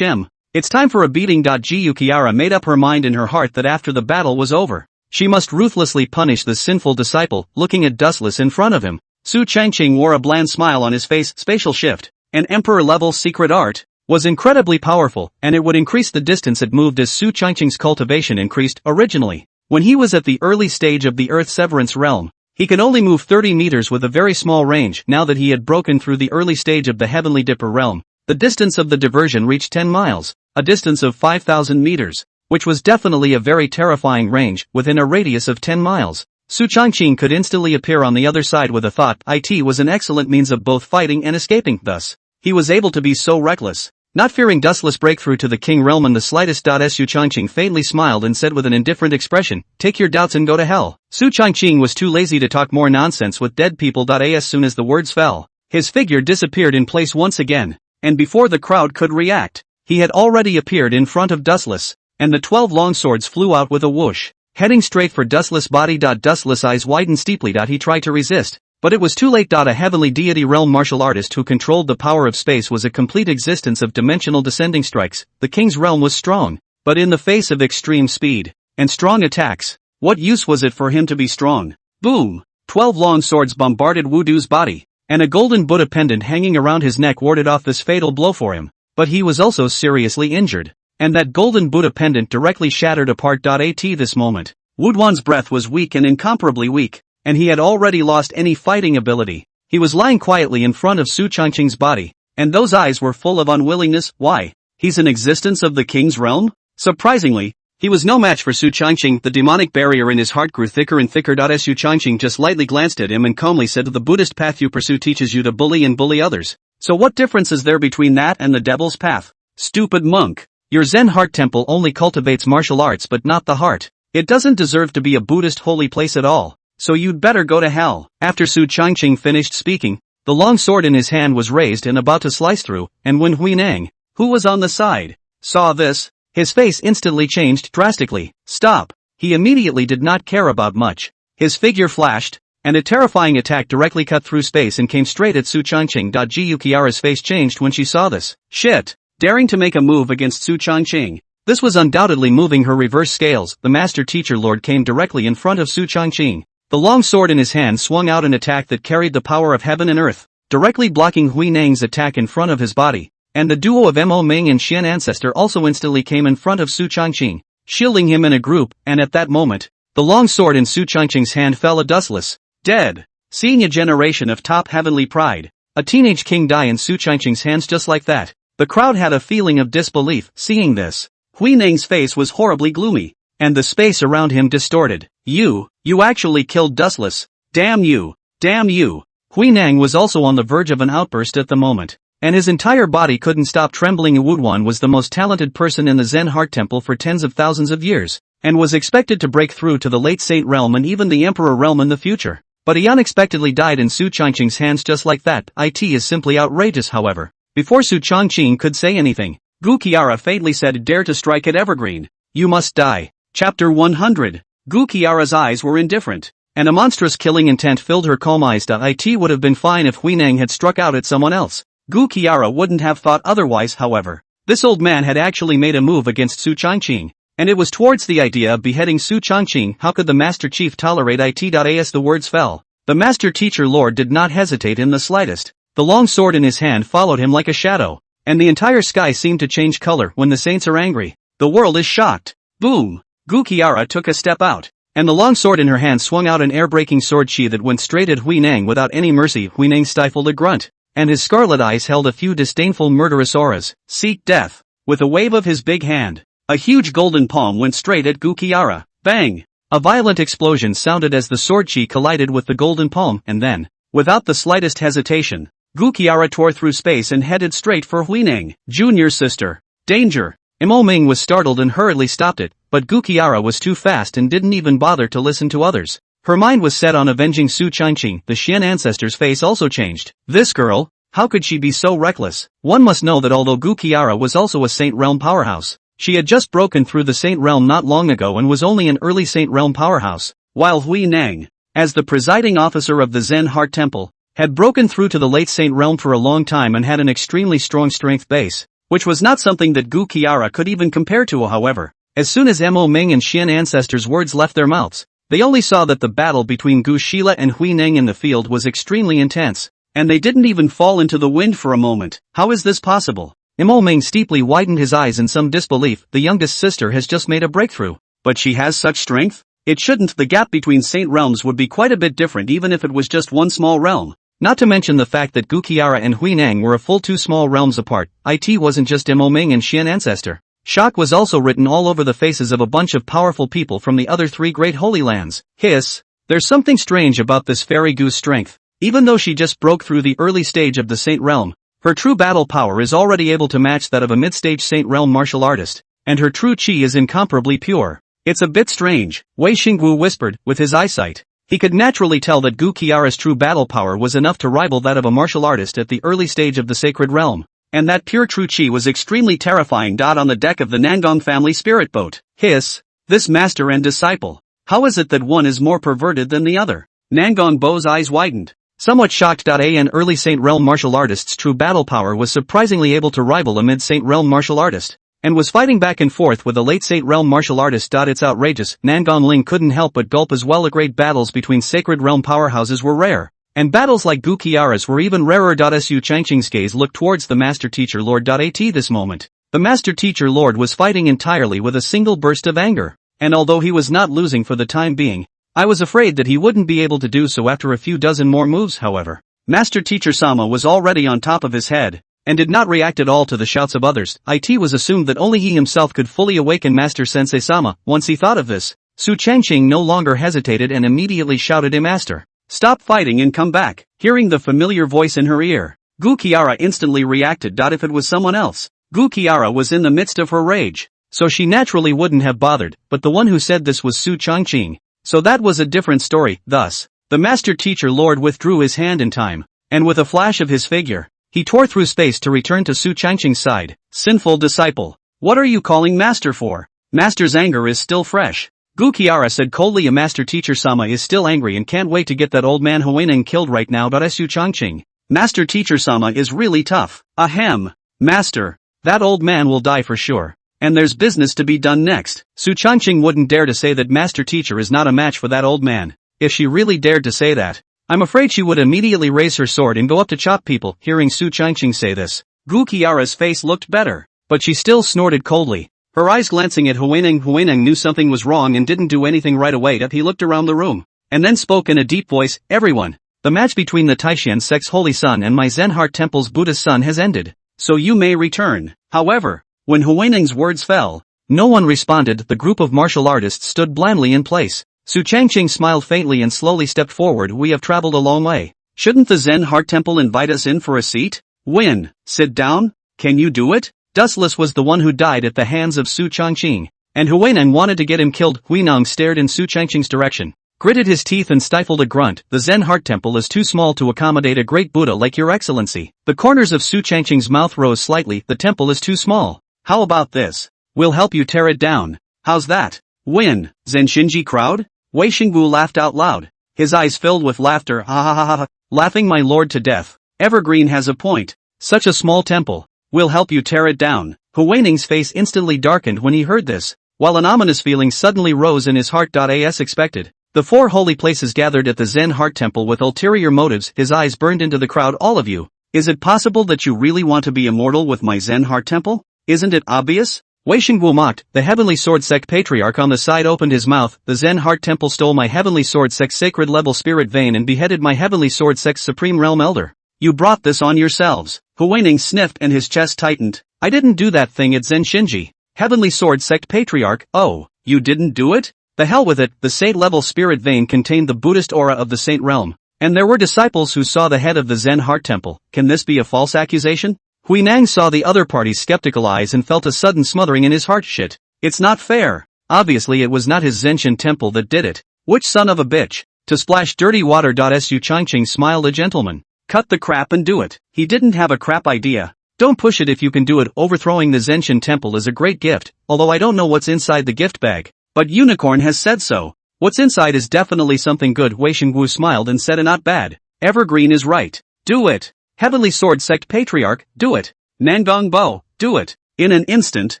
It's time for a beating. Gu Kiara made up her mind in her heart that after the battle was over, she must ruthlessly punish this sinful disciple. Looking at Dustless in front of him, Su Changqing wore a bland smile on his face. Spatial shift, an emperor-level secret art, was incredibly powerful, and it would increase the distance it moved as Su Changqing's cultivation increased. Originally, when he was at the early stage of the Earth Severance realm, he could only move 30 meters with a very small range. Now that he had broken through the early stage of the Heavenly Dipper realm, the distance of the diversion reached 10 miles, a distance of 5,000 meters, which was definitely a very terrifying range. Within a radius of 10 miles, Su Changqing could instantly appear on the other side with a thought. It was an excellent means of both fighting and escaping. Thus, he was able to be so reckless, not fearing Dustless breakthrough to the King Realm in the slightest. Su Changqing faintly smiled and said with an indifferent expression, "Take your doubts and go to hell." Su Changqing was too lazy to talk more nonsense with dead people. As soon as the words fell, his figure disappeared in place once again, and before the crowd could react, he had already appeared in front of Dustless, and the 12 long swords flew out with a whoosh, heading straight for Dustless' body. Dustless' eyes widened steeply. He tried to resist, but it was too late. A heavenly deity realm martial artist who controlled the power of space was a complete existence of dimensional descending strikes. The king's realm was strong, but in the face of extreme speed and strong attacks, what use was it for him to be strong? Boom! 12 long swords bombarded Wudu's body, and a golden Buddha pendant hanging around his neck warded off this fatal blow for him. But he was also seriously injured, and that golden Buddha pendant directly shattered apart. At this moment, Wuduan's breath was weak and incomparably weak, and he had already lost any fighting ability. He was lying quietly in front of Su Changqing's body, and those eyes were full of unwillingness. Why? He's an existence of the king's realm? Surprisingly, he was no match for Su Changqing. The demonic barrier in his heart grew thicker and thicker. Su Changqing just lightly glanced at him and calmly said, "The Buddhist path you pursue teaches you to bully and bully others. So what difference is there between that and the devil's path? Stupid monk. Your Zen heart temple only cultivates martial arts but not the heart. It doesn't deserve to be a Buddhist holy place at all. So you'd better go to hell." After Su Changqing finished speaking, the long sword in his hand was raised and about to slice through, and when Huineng, who was on the side, saw this, his face instantly changed drastically. Stop. He immediately did not care about much. His figure flashed, and a terrifying attack directly cut through space and came straight at Su Changqing. Gu Kiara's face changed when she saw this. Shit! Daring to make a move against Su Changqing. This was undoubtedly moving her reverse scales. The master teacher lord came directly in front of Su Changqing. The long sword in his hand swung out an attack that carried the power of heaven and earth, directly blocking Huineng's attack in front of his body, and the duo of Mo Ming and Xian Ancestor also instantly came in front of Su Changqing, shielding him in a group, and at that moment, the long sword in Su Changqing's hand fell Dustless, dead. Seeing a generation of top heavenly pride, a teenage king die in Su Changqing's hands just like that, the crowd had a feeling of disbelief. Seeing this, Huineng's face was horribly gloomy. and the space around him distorted. You actually killed Dustless. Damn you. Damn you. Hui Nang was also on the verge of an outburst at the moment, and his entire body couldn't stop trembling. Wuduan was the most talented person in the Zen Heart Temple for tens of thousands of years, and was expected to break through to the late Saint Realm and even the Emperor Realm in the future. But he unexpectedly died in Su Changqing's hands just like that. It is simply outrageous. However, before Su Changqing could say anything, Gu Qiara fatally said, "Dare to strike at Evergreen. You must die." Chapter 100. Gu Qiara's eyes were indifferent, and a monstrous killing intent filled her calm eyes. It would have been fine if Hui Nang had struck out at someone else. Gu Qiara wouldn't have thought otherwise. However, this old man had actually made a move against Su Changqing, and it was towards the idea of beheading Su Changqing. How could the Master Chief tolerate it? As the words fell, the Master Teacher Lord did not hesitate in the slightest. The long sword in his hand followed him like a shadow, and the entire sky seemed to change color. When the saints are angry, the world is shocked. Boom! Gu Qiara took a step out, and the long sword in her hand swung out, an air-breaking sword sheath that went straight at Hui Nang without any mercy. Hui Nang stifled a grunt, and his scarlet eyes held a few disdainful murderous auras. Seek death. With a wave of his big hand, a huge golden palm went straight at Gu Qiara. Bang! A violent explosion sounded as the sword chi collided with the golden palm, and then, without the slightest hesitation, Gu Qiara tore through space and headed straight for Hui Nang. Junior sister. Danger! Imo Ming was startled and hurriedly stopped it, but Gu Qiara was too fast and didn't even bother to listen to others. Her mind was set on avenging Su Changqing. The Xian ancestor's face also changed. This girl, how could she be so reckless? One must know that although Gu Qiara was also a Saint Realm powerhouse, she had just broken through the Saint Realm not long ago and was only an early Saint Realm powerhouse, while Hui Nang, as the presiding officer of the Zen Heart Temple, had broken through to the late Saint Realm for a long time and had an extremely strong strength base, which was not something that Gu Qiara could even compare to. However, as soon as Mo Ming and Xian ancestors' words left their mouths, they only saw that the battle between Gu Shila and Hui Nang in the field was extremely intense, and they didn't even fall into the wind for a moment. How is this possible? Mo Ming steeply widened his eyes in some disbelief. The youngest sister has just made a breakthrough, but she has such strength? It shouldn't. The gap between Saint Realms would be quite a bit different even if it was just one small realm. Not to mention the fact that Gu Qiara and Hui Nang were a full 2 small realms apart. It wasn't just Mo Ming and Xian ancestor. Shock was also written all over the faces of a bunch of powerful people from the other 3 great holy lands. Hiss! There's something strange about this fairy Gu's strength. Even though she just broke through the early stage of the Saint Realm, her true battle power is already able to match that of a mid-stage Saint Realm martial artist, and her true chi is incomparably pure. It's a bit strange, Wei Xingwu whispered. With his eyesight, he could naturally tell that Gu Qiara's true battle power was enough to rival that of a martial artist at the early stage of the sacred realm, and that pure true chi was extremely terrifying. On the deck of the Nangong family spirit boat. Hiss! This master and disciple. How is it that one is more perverted than the other? Nangong Bo's eyes widened, somewhat shocked. An early Saint Realm martial artist's true battle power was surprisingly able to rival a mid-Saint Realm martial artist, and was fighting back and forth with a late Saint Realm martial artist. It's outrageous. Nangong Ling couldn't help but gulp as well. Great battles between sacred realm powerhouses were rare, and battles like Gu Qiara's were even rarer. Su Changqing's gaze looked towards the Master Teacher Lord. At this moment, the Master Teacher Lord was fighting entirely with a single burst of anger, and although he was not losing for the time being, I was afraid that he wouldn't be able to do so after a few dozen more moves. However, Master Teacher Sama was already on top of his head, and did not react at all to the shouts of others. It was assumed that only he himself could fully awaken Master Sensei Sama. Once he thought of this, Su Changqing no longer hesitated and immediately shouted, Master, stop fighting and come back. Hearing the familiar voice in her ear, Gu Qiara instantly reacted. If it was someone else, Gu Qiara was in the midst of her rage, so she naturally wouldn't have bothered, but the one who said this was Su Changqing, so that was a different story. Thus, the Master Teacher Lord withdrew his hand in time, and with a flash of his figure, he tore through space to return to Su Changqing's side. Sinful disciple, what are you calling Master for? Master's anger is still fresh. Gu Qiara said coldly. A Master Teacher Sama is still angry and can't wait to get that old man Huineng killed right now. Su Changqing, Master Teacher Sama is really tough. Ahem. Master, that old man will die for sure, and there's business to be done next. Su Changqing wouldn't dare to say that Master Teacher is not a match for that old man. If she really dared to say that, I'm afraid she would immediately raise her sword and go up to chop people. Hearing Su Changqing say this, Gu Qiara's face looked better, but she still snorted coldly, her eyes glancing at Huineng. Huineng knew something was wrong and didn't do anything right away. He looked around the room, and then spoke in a deep voice, everyone, the match between the Taishan sect's Holy Sun and my Zen Heart Temple's Buddhist Sun has ended, so you may return. However, when Huineng's words fell, No one responded. The group of martial artists stood blandly in place. Su Changqing smiled faintly and slowly stepped forward. We have traveled a long way. Shouldn't the Zen Heart Temple invite us in for a seat? Win. Sit down? Can you do it? Dustless was the one who died at the hands of Su Changqing, and Huineng wanted to get him killed. Huineng stared in Su Changqing's direction, gritted his teeth and stifled a grunt. The Zen Heart Temple is too small to accommodate a great Buddha like your excellency. The corners of Su Changqing's mouth rose slightly. The temple is too small. How about this? We'll help you tear it down. How's that? Win. Zen Shinji crowd? Wei Xingwu laughed out loud. His eyes filled with laughter. Ha ha ha ha. Laughing my lord to death. Evergreen has a point. Such a small temple. We'll help you tear it down. Huineng's face instantly darkened when he heard this, while an ominous feeling suddenly rose in his heart. As expected, the four holy places gathered at the Zen Heart Temple with ulterior motives. His eyes burned into the crowd. All of you. Is it possible that you really want to be immortal with my Zen Heart Temple? Isn't it obvious? Wei Xingwu mocked. The Heavenly Sword Sect Patriarch on the side opened his mouth. The Zen Heart Temple stole my Heavenly Sword Sect's sacred level spirit vein and beheaded my Heavenly Sword Sect's Supreme Realm Elder. You brought this on yourselves. Huineng sniffed and his chest tightened. I didn't do that thing at Zen Shinji. Heavenly Sword Sect Patriarch. Oh, you didn't do it? The hell with it. The saint-level spirit vein contained the Buddhist aura of the saint realm, and there were disciples who saw the head of the Zen Heart Temple. Can this be a false accusation? Huineng saw the other party's skeptical eyes and felt a sudden smothering in his heart. Shit. It's not fair. Obviously it was not his Zenshin temple that did it. Which son of a bitch? To splash dirty water. Su Changqing smiled. A gentleman. Cut the crap and do it. He didn't have a crap idea. Don't push it if you can do it. Overthrowing the Zenshin temple is a great gift, although I don't know what's inside the gift bag. But Unicorn has said so. What's inside is definitely something good. Wei Xingwu smiled and said, not bad. Evergreen is right. Do it. Heavenly Sword Sect Patriarch, do it. Nangong Bo, do it. In an instant,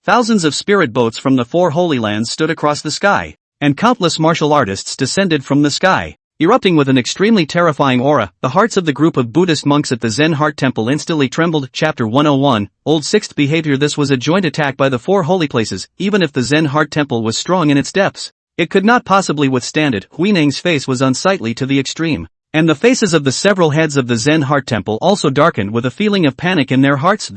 thousands of spirit boats from the four holy lands stood across the sky, and countless martial artists descended from the sky, erupting with an extremely terrifying aura. The hearts of the group of Buddhist monks at the Zen Heart Temple instantly trembled. Chapter 101, Old Sixth Behavior. This was a joint attack by the four holy places. Even if the Zen Heart Temple was strong in its depths, it could not possibly withstand it. Huineng's face was unsightly to the extreme, and the faces of the several heads of the Zen Heart Temple also darkened with a feeling of panic in their hearts.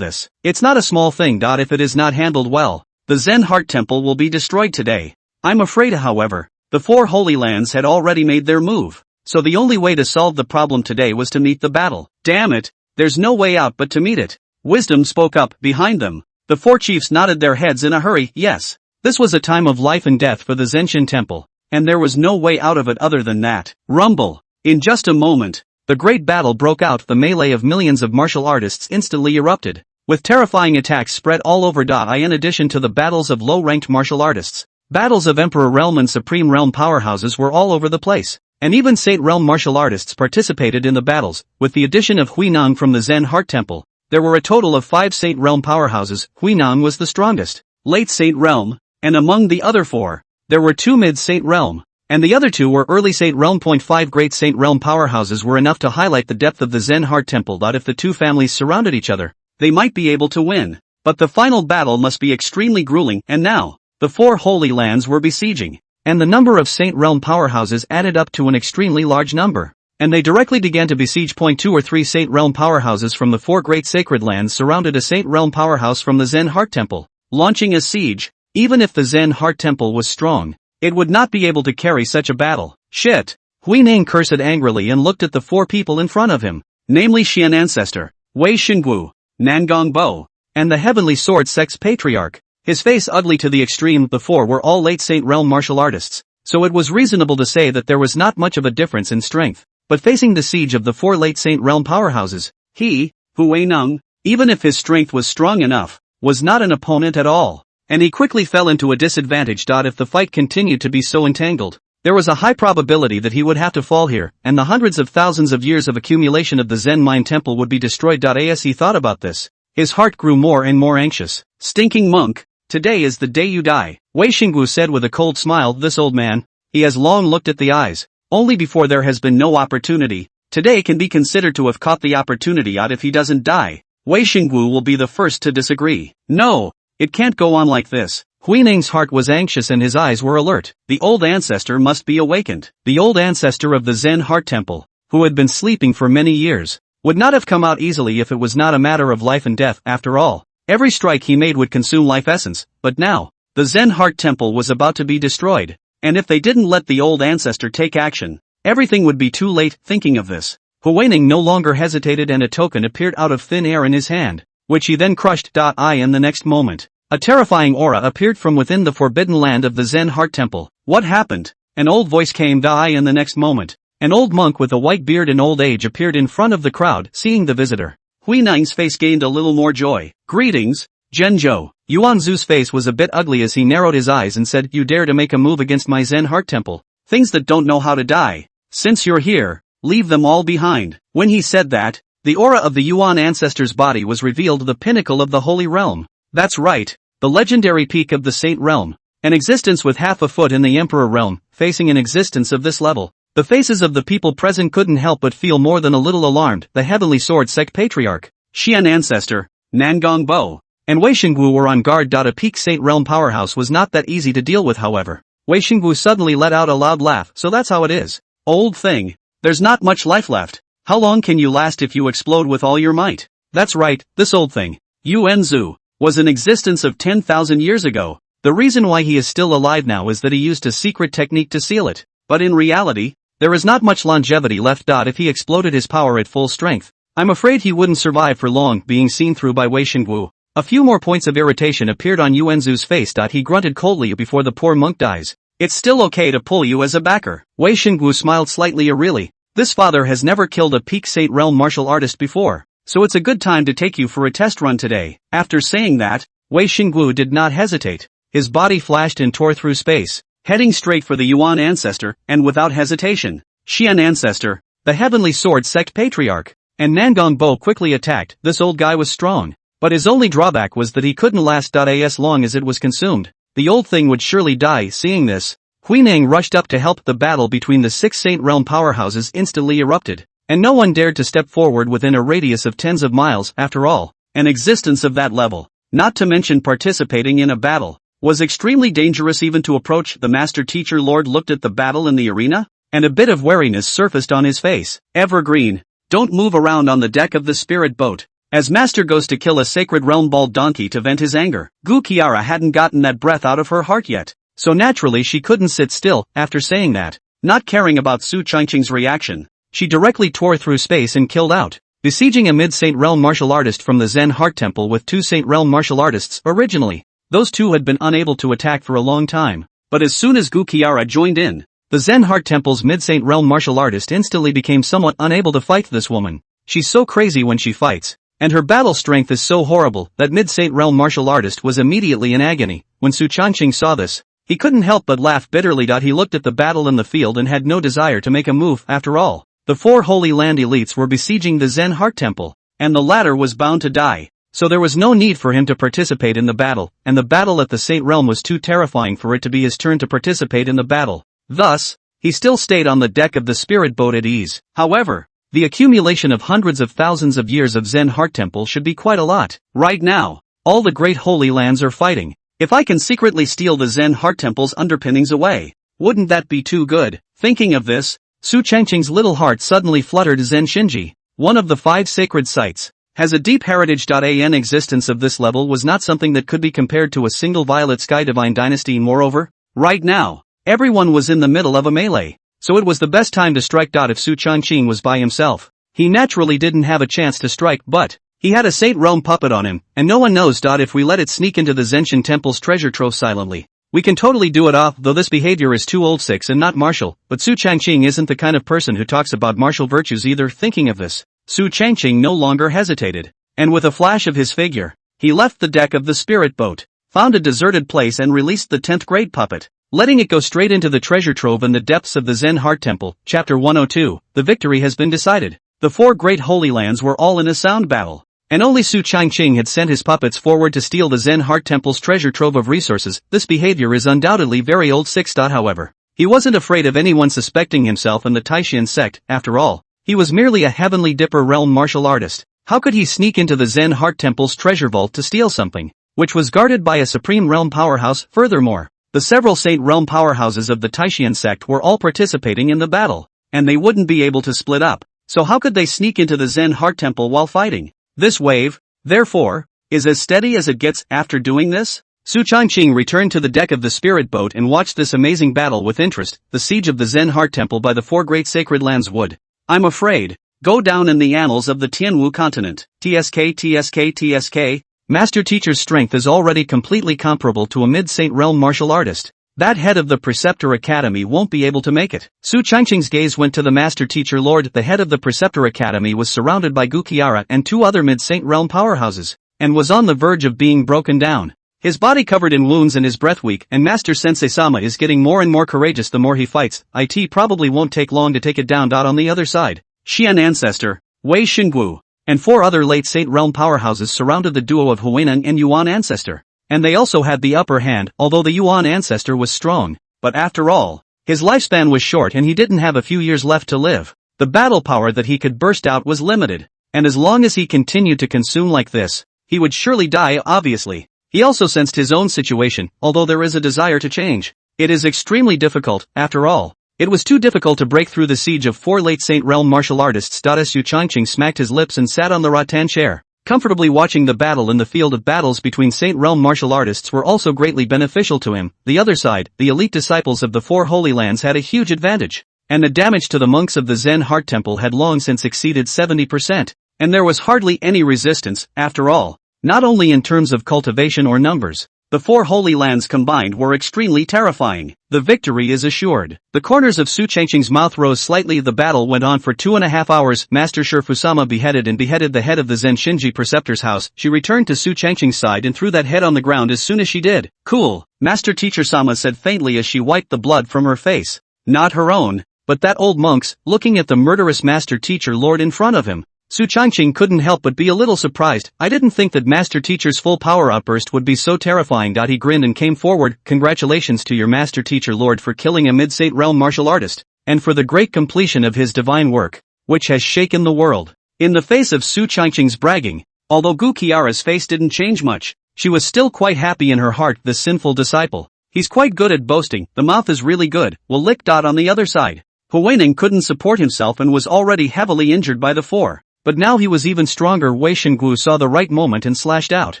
It's not a small thing. If it is not handled well, the Zen Heart Temple will be destroyed today. I'm afraid, however, the four holy lands had already made their move, so the only way to solve the problem today was to meet the battle. Damn it, there's no way out but to meet it. Wisdom spoke up. Behind them, the four chiefs nodded their heads in a hurry. Yes, this was a time of life and death for the Zenshin Temple, and there was no way out of it other than that. Rumble. In just a moment, the great battle broke out. The melee of millions of martial artists instantly erupted, with terrifying attacks spread all over. In addition to the battles of low-ranked martial artists, battles of Emperor Realm and Supreme Realm powerhouses were all over the place, and even Saint Realm martial artists participated in the battles. With the addition of Huineng from the Zen Heart Temple, there were a total of 5 Saint Realm powerhouses. Huineng was the strongest, late Saint Realm, and among the other 4, there were 2 mid Saint Realm, and the other 2 were early Saint Realm. 5 great Saint Realm powerhouses were enough to highlight the depth of the Zen Heart Temple. If the 2 families surrounded each other, they might be able to win, but the final battle must be extremely grueling. And now, the 4 holy lands were besieging, and the number of Saint Realm powerhouses added up to an extremely large number, and they directly began to besiege. 2 or 3 Saint Realm powerhouses from the 4 great sacred lands surrounded a Saint Realm powerhouse from the Zen Heart Temple, launching a siege. Even if the Zen Heart Temple was strong, it would not be able to carry such a battle. Shit! Huineng cursed angrily and looked at the 4 people in front of him, namely Xian Ancestor, Wei Xingwu, Nangong Bo, and the Heavenly Sword Sect's Patriarch. His face ugly to the extreme. The 4 were all late Saint Realm martial artists, so it was reasonable to say that there was not much of a difference in strength. But facing the siege of the 4 late Saint Realm powerhouses, Huineng, even if his strength was strong enough, was not an opponent at all, and he quickly fell into a disadvantage. If the fight continued to be so entangled, there was a high probability that he would have to fall here, and the hundreds of thousands of years of accumulation of the Zen Mind Temple would be destroyed. As he thought about this, his heart grew more and more anxious. Stinking monk, today is the day you die, Wei Xingwu said with a cold smile. This old man, he has long looked at the eyes, only before there has been no opportunity. Today can be considered to have caught the opportunity. If he doesn't die, Wei Xingwu will be the first to disagree. No, it can't go on like this. Huineng's heart was anxious and his eyes were alert. The old ancestor must be awakened. The old ancestor of the Zen Heart Temple, who had been sleeping for many years, would not have come out easily if it was not a matter of life and death. After all, every strike he made would consume life essence, but now, The Zen Heart Temple was about to be destroyed, and if they didn't let the old ancestor take action, everything would be too late. Thinking of this, Huaining no longer hesitated and a token appeared out of thin air in his hand, which he then crushed. In the next moment, a terrifying aura appeared from within the forbidden land of the Zen Heart Temple. What happened? An old voice came. In the next moment, an old monk with a white beard in old age appeared in front of the crowd. Seeing the visitor, Huining's face gained a little more joy. Greetings, Zhenzhou. Yuanzu's face was a bit ugly as he narrowed his eyes and said, you dare to make a move against my Zen Heart Temple? Things that don't know how to die. Since you're here, leave them all behind. When he said that, the aura of the Yuan ancestor's body was revealed, the pinnacle of the Holy Realm. That's right, the legendary peak of the Saint Realm. An existence with half a foot in the Emperor Realm, facing an existence of this level. The faces of the people present couldn't help but feel more than a little alarmed. The Heavenly Sword Sect Patriarch, Xian Ancestor, Nangong Bo, and Wei Xingwu were on guard. A peak Saint Realm powerhouse was not that easy to deal with. However, Wei Xingwu suddenly let out a loud laugh. So that's how it is, old thing. There's not much life left. How long can you last if you explode with all your might? That's right, this old thing, Yuanzu, was in existence of 10,000 years ago. The reason why he is still alive now is that he used a secret technique to seal it. But in reality, there is not much longevity left. If he exploded his power at full strength, I'm afraid he wouldn't survive for long. Being seen through by Wei Xingwu, a few more points of irritation appeared on Yuanzu's face. He grunted coldly, before the poor monk dies, it's still okay to pull you as a backer. Wei Xingwu smiled slightly. Really? This father has never killed a peak Saint Realm martial artist before, so it's a good time to take you for a test run today. After saying that, Wei Xingwu did not hesitate. His body flashed and tore through space, heading straight for the Yuan ancestor, and without hesitation, Xian Ancestor, the Heavenly Sword Sect Patriarch, and Nangong Bo quickly attacked. This old guy was strong, but his only drawback was that he couldn't last as long as it was consumed. The old thing would surely die. Seeing this, Huineng rushed up to help. The battle between the 6 Saint Realm powerhouses instantly erupted, and no one dared to step forward within a radius of tens of miles. After all, an existence of that level, not to mention participating in a battle, was extremely dangerous. Even to approach. The Master Teacher Lord looked at the battle in the arena, and a bit of wariness surfaced on his face. Evergreen, don't move around on the deck of the spirit boat, as Master goes to kill a sacred realm bald donkey to vent his anger. Gu Qiara hadn't gotten that breath out of her heart yet, so naturally she couldn't sit still. After saying that, not caring about Su Changqing's reaction, she directly tore through space and killed out, besieging a mid-Saint Realm martial artist from the Zen Heart Temple with 2 Saint Realm martial artists. Originally, those two had been unable to attack for a long time, but as soon as Gu Qiara joined in, the Zen Heart Temple's mid-Saint Realm martial artist instantly became somewhat unable to fight this woman. She's so crazy when she fights, and her battle strength is so horrible that mid-Saint Realm martial artist was immediately in agony. When Su Changqing saw this, he couldn't help but laugh bitterly. He looked at the battle in the field and had no desire to make a move. After all, the 4 Holy Land elites were besieging the Zen Heart Temple, and the latter was bound to die, so there was no need for him to participate in the battle, and the battle at the Saint Realm was too terrifying for it to be his turn to participate in the battle. Thus, he still stayed on the deck of the spirit boat at ease. However, the accumulation of hundreds of thousands of years of Zen Heart Temple should be quite a lot. Right now, all the great holy lands are fighting. If I can secretly steal the Zen Heart Temple's underpinnings away, wouldn't that be too good? Thinking of this, Su Changqing's little heart suddenly fluttered. Zen Shinji, one of the 5 sacred sites, has a deep heritage. An existence of this level was not something that could be compared to a single Violet Sky Divine Dynasty. Moreover, right now, everyone was in the middle of a melee, so it was the best time to strike. If Su Changqing was by himself, he naturally didn't have a chance to strike, but he had a Saint Realm puppet on him, and no one knows. If we let it sneak into the Zenshin Temple's treasure trove silently, we can totally do it off. Though this behavior is too old 6 and not martial, but Su Changqing isn't the kind of person who talks about martial virtues either. Thinking of this, Su Changqing no longer hesitated, and with a flash of his figure, he left the deck of the spirit boat, found a deserted place and released the 10th grade puppet, letting it go straight into the treasure trove in the depths of the Zen Heart Temple. Chapter 102, the victory has been decided. The 4 great holy lands were all in a sound battle, and only Su Changqing had sent his puppets forward to steal the Zen Heart Temple's treasure trove of resources. This behavior is undoubtedly very old 6. However, he wasn't afraid of anyone suspecting himself in the Taishan sect. After all, he was merely a Heavenly Dipper realm martial artist. How could he sneak into the Zen Heart Temple's treasure vault to steal something which was guarded by a supreme realm powerhouse? Furthermore, the several Saint Realm powerhouses of the Taishan sect were all participating in the battle, and they wouldn't be able to split up, so how could they sneak into the Zen Heart Temple while fighting? This wave, therefore, is as steady as it gets. After doing this, Su Changqing returned to the deck of the spirit boat and watched this amazing battle with interest. The siege of the Zen Heart Temple by the four great sacred lands would, I'm afraid, go down in the annals of the Tianwu continent. TSK. Master Teacher's strength is already completely comparable to a mid-Saint realm martial artist. That head of the Preceptor Academy won't be able to make it. Su Changqing's gaze went to the Master Teacher Lord. The head of the Preceptor Academy was surrounded by Gukiara and two other mid-Saint realm powerhouses, and was on the verge of being broken down. His body covered in wounds and his breath weak, and Master Sensei-sama is getting more and more courageous the more he fights. It probably won't take long to take it down. On the other side, Xian Ancestor, Wei Xinggu, and four other late Saint realm powerhouses surrounded the duo of Huineng and Yuan Ancestor. And they also had the upper hand, although the Yuan Ancestor was strong. But after all, his lifespan was short and he didn't have a few years left to live. The battle power that he could burst out was limited. And as long as he continued to consume like this, he would surely die. Obviously, he also sensed his own situation, although there is a desire to change. It is extremely difficult, after all. It was too difficult to break through the siege of four late Saint realm martial artists. Su Changqing smacked his lips and sat on the rattan chair, comfortably watching the battle. In the field of battles between Saint realm martial artists were also greatly beneficial to him. The other side, the elite disciples of the four holy lands had a huge advantage, and the damage to the monks of the Zen Heart Temple had long since exceeded 70%, and there was hardly any resistance, after all, not only in terms of cultivation or numbers. The four holy lands combined were extremely terrifying. The victory is assured. The corners of Su Changqing's mouth rose slightly. The battle went on for 2.5 hours. Master Shifusama beheaded the head of the Zen Shinji Preceptor's house. She returned to Su Changqing's side and threw that head on the ground as soon as she did. Cool, Master Teacher Sama said faintly as she wiped the blood from her face. Not her own, but that old monk's. Looking at the murderous Master Teacher Lord in front of him, Su Changqing couldn't help but be a little surprised. I didn't think that Master Teacher's full power outburst would be so terrifying. He grinned and came forward. Congratulations to your Master Teacher Lord for killing a mid-Saint realm martial artist, and for the great completion of his divine work, which has shaken the world. In the face of Su Changqing's bragging, although Gu Qiara's face didn't change much, she was still quite happy in her heart. The sinful disciple. He's quite good at boasting. The mouth is really good. Well, lick. On the other side, Huineng couldn't support himself and was already heavily injured by the four. But now he was even stronger. Wei Xinggu saw the right moment and slashed out,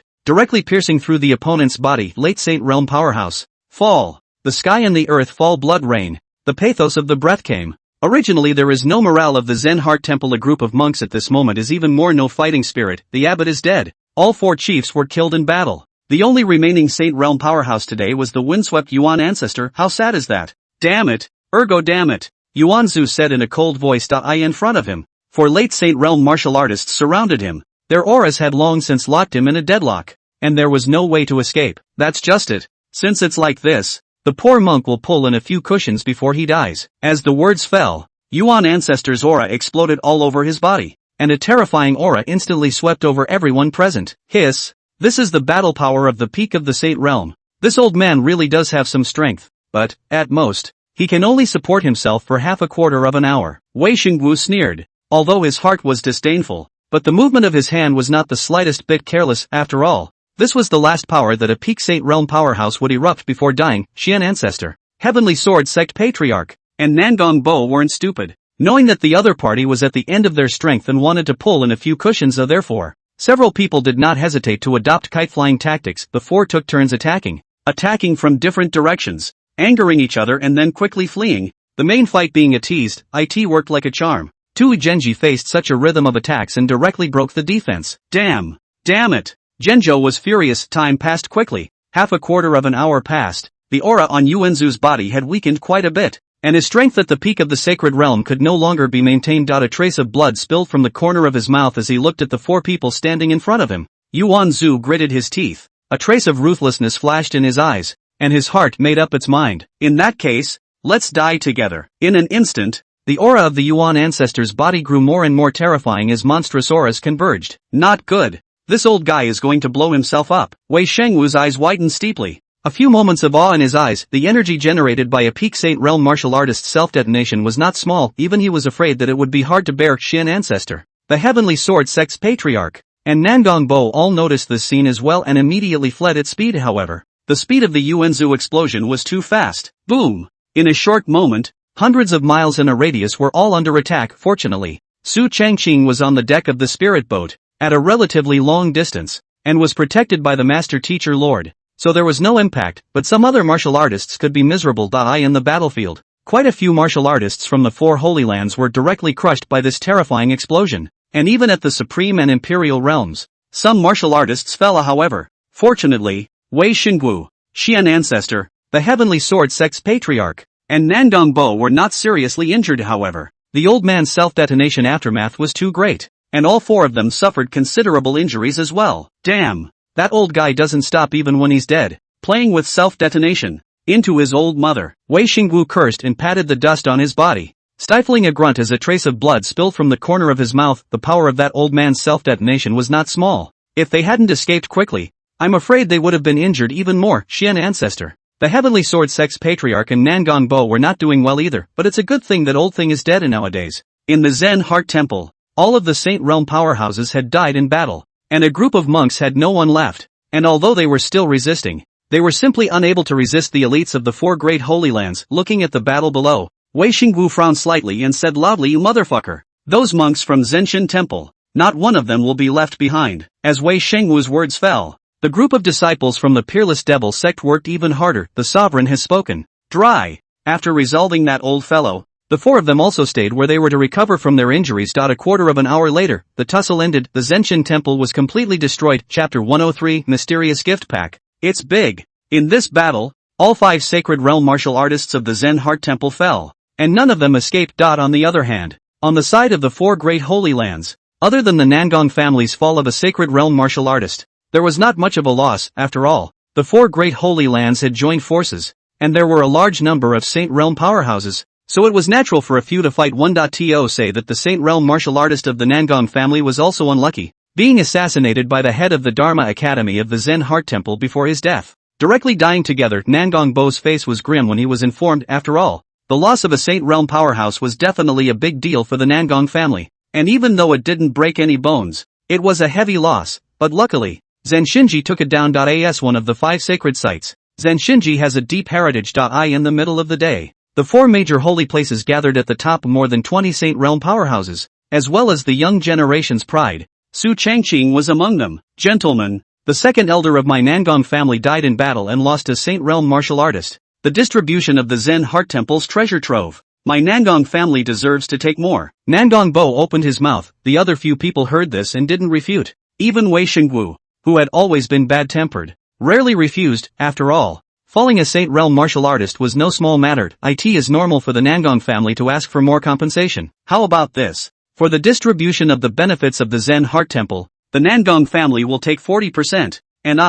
directly piercing through the opponent's body. Late Saint realm powerhouse. Fall. The sky and the earth fall. Blood rain. The pathos of the breath came. Originally there is no morale of the Zen Heart Temple. A group of monks at this moment is even more no fighting spirit. The abbot is dead. All four chiefs were killed in battle. The only remaining Saint realm powerhouse today was the windswept Yuan Ancestor. How sad is that? Damn it. Ergo damn it. Yuanzu said in a cold voice. In front of him, four late Saint realm martial artists surrounded him. Their auras had long since locked him in a deadlock, and there was no way to escape. That's just it. Since it's like this, the poor monk will pull in a few cushions before he dies. As the words fell, Yuan Ancestor's aura exploded all over his body, and a terrifying aura instantly swept over everyone present. Hiss. This is the battle power of the peak of the Saint realm. This old man really does have some strength, but, at most, he can only support himself for half a quarter of an hour. Wei Xingwu sneered, although his heart was disdainful, but the movement of his hand was not the slightest bit careless. After all, this was the last power that a peak Saint realm powerhouse would erupt before dying. Xian Ancestor, Heavenly Sword Sect Patriarch, and Nangong Bo weren't stupid, knowing that the other party was at the end of their strength and wanted to pull in a few cushions. Therefore, several people did not hesitate to adopt kite-flying tactics. The four took turns attacking from different directions, angering each other and then quickly fleeing. The main fight being a teased, it worked like a charm. Tui Genji faced such a rhythm of attacks and directly broke the defense. Damn it. Genjo was furious. Time passed quickly. Half a quarter of an hour passed. The aura on Yuanzu's body had weakened quite a bit, and his strength at the peak of the sacred realm could no longer be maintained. A trace of blood spilled from the corner of his mouth as he looked at the four people standing in front of him. Yuanzu gritted his teeth. A trace of ruthlessness flashed in his eyes, and his heart made up its mind. In that case, let's die together. In an instant, the aura of the Yuan Ancestor's body grew more and more terrifying as monstrous auras converged. Not good. This old guy is going to blow himself up. Wei Shengwu's eyes widened steeply. A few moments of awe in his eyes. The energy generated by a peak Saint realm martial artist's self-detonation was not small. Even he was afraid that it would be hard to bear. Xian Ancestor, the Heavenly Sword Sect's Patriarch, and Nangong Bo all noticed this scene as well and immediately fled at speed. However, the speed of the Yuanzu explosion was too fast. Boom! In a short moment, hundreds of miles in a radius were all under attack. Fortunately, Su Changqing was on the deck of the spirit boat, at a relatively long distance, and was protected by the Master Teacher Lord. so there was no impact, but some other martial artists could be miserable. In the battlefield, quite a few martial artists from the 4 Holy Lands were directly crushed by this terrifying explosion, and even at the Supreme and Imperial realms, some martial artists fell. However, fortunately, Wei Xingguo, Xian Ancestor, the Heavenly Sword Sect's Patriarch, and Nangong Bo were not seriously injured. However, the old man's self-detonation aftermath was too great, and all 4 of them suffered considerable injuries as well. Damn, that old guy doesn't stop even when he's dead, playing with self-detonation into his old mother. Wei Xingguo cursed and patted the dust on his body, stifling a grunt as a trace of blood spilled from the corner of his mouth. The power of that old man's self-detonation was not small. If they hadn't escaped quickly, I'm afraid they would have been injured even more. Xian Ancestor, the Heavenly Sword Sect's Patriarch, and Nangong Bo were not doing well either, but it's a good thing that old thing is dead nowadays. In the Zen Heart Temple, all of the Saint Realm powerhouses had died in battle, and a group of monks had no one left, and although they were still resisting, they were simply unable to resist the elites of the 4 Great Holy Lands. Looking at the battle below, Wei Xingguo frowned slightly and said loudly, "You motherfucker! Those monks from Zenshin Temple, not one of them will be left behind." As Wei Xingguo's words fell, the group of disciples from the Peerless Devil sect worked even harder. The sovereign has spoken. Dry. After resolving that old fellow, the 4 of them also stayed where they were to recover from their injuries. A quarter of an hour later, the tussle ended. The Zenshin Temple was completely destroyed. Chapter 103, Mysterious Gift Pack. It's big. In this battle, all 5 Sacred Realm martial artists of the Zen Heart Temple fell, and none of them escaped. On the other hand, on the side of the 4 Great Holy Lands, other than the Nangong family's fall of a Sacred Realm martial artist, there was not much of a loss. After all, the 4 Great Holy Lands had joined forces, and there were a large number of Saint Realm powerhouses, so it was natural for a few to fight. 1.to say that the Saint Realm martial artist of the Nangong family was also unlucky, being assassinated by the head of the Dharma Academy of the Zen Heart Temple before his death. Directly dying together, Nangong Bo's face was grim when he was informed. After all, the loss of a Saint Realm powerhouse was definitely a big deal for the Nangong family, and even though it didn't break any bones, it was a heavy loss, but luckily, Zenshinji took it down. As one of the 5 sacred sites, Zenshinji has a deep heritage. In the middle of the day, the 4 major holy places gathered at the top, more than 20 Saint Realm powerhouses, as well as the young generation's pride. Su Changqing was among them. "Gentlemen, the second elder of my Nangong family died in battle and lost a Saint Realm martial artist. The distribution of the Zen Heart Temple's treasure trove. My Nangong family deserves to take more." Nangong Bo opened his mouth. The other few people heard this and didn't refute. Even Wei Xingguo, who had always been bad-tempered, rarely refused. After all, falling a Saint Realm martial artist was no small matter. It is normal for the Nangong family to ask for more compensation. How about this? For the distribution of the benefits of the Zen Heart Temple, the Nangong family will take 40%, and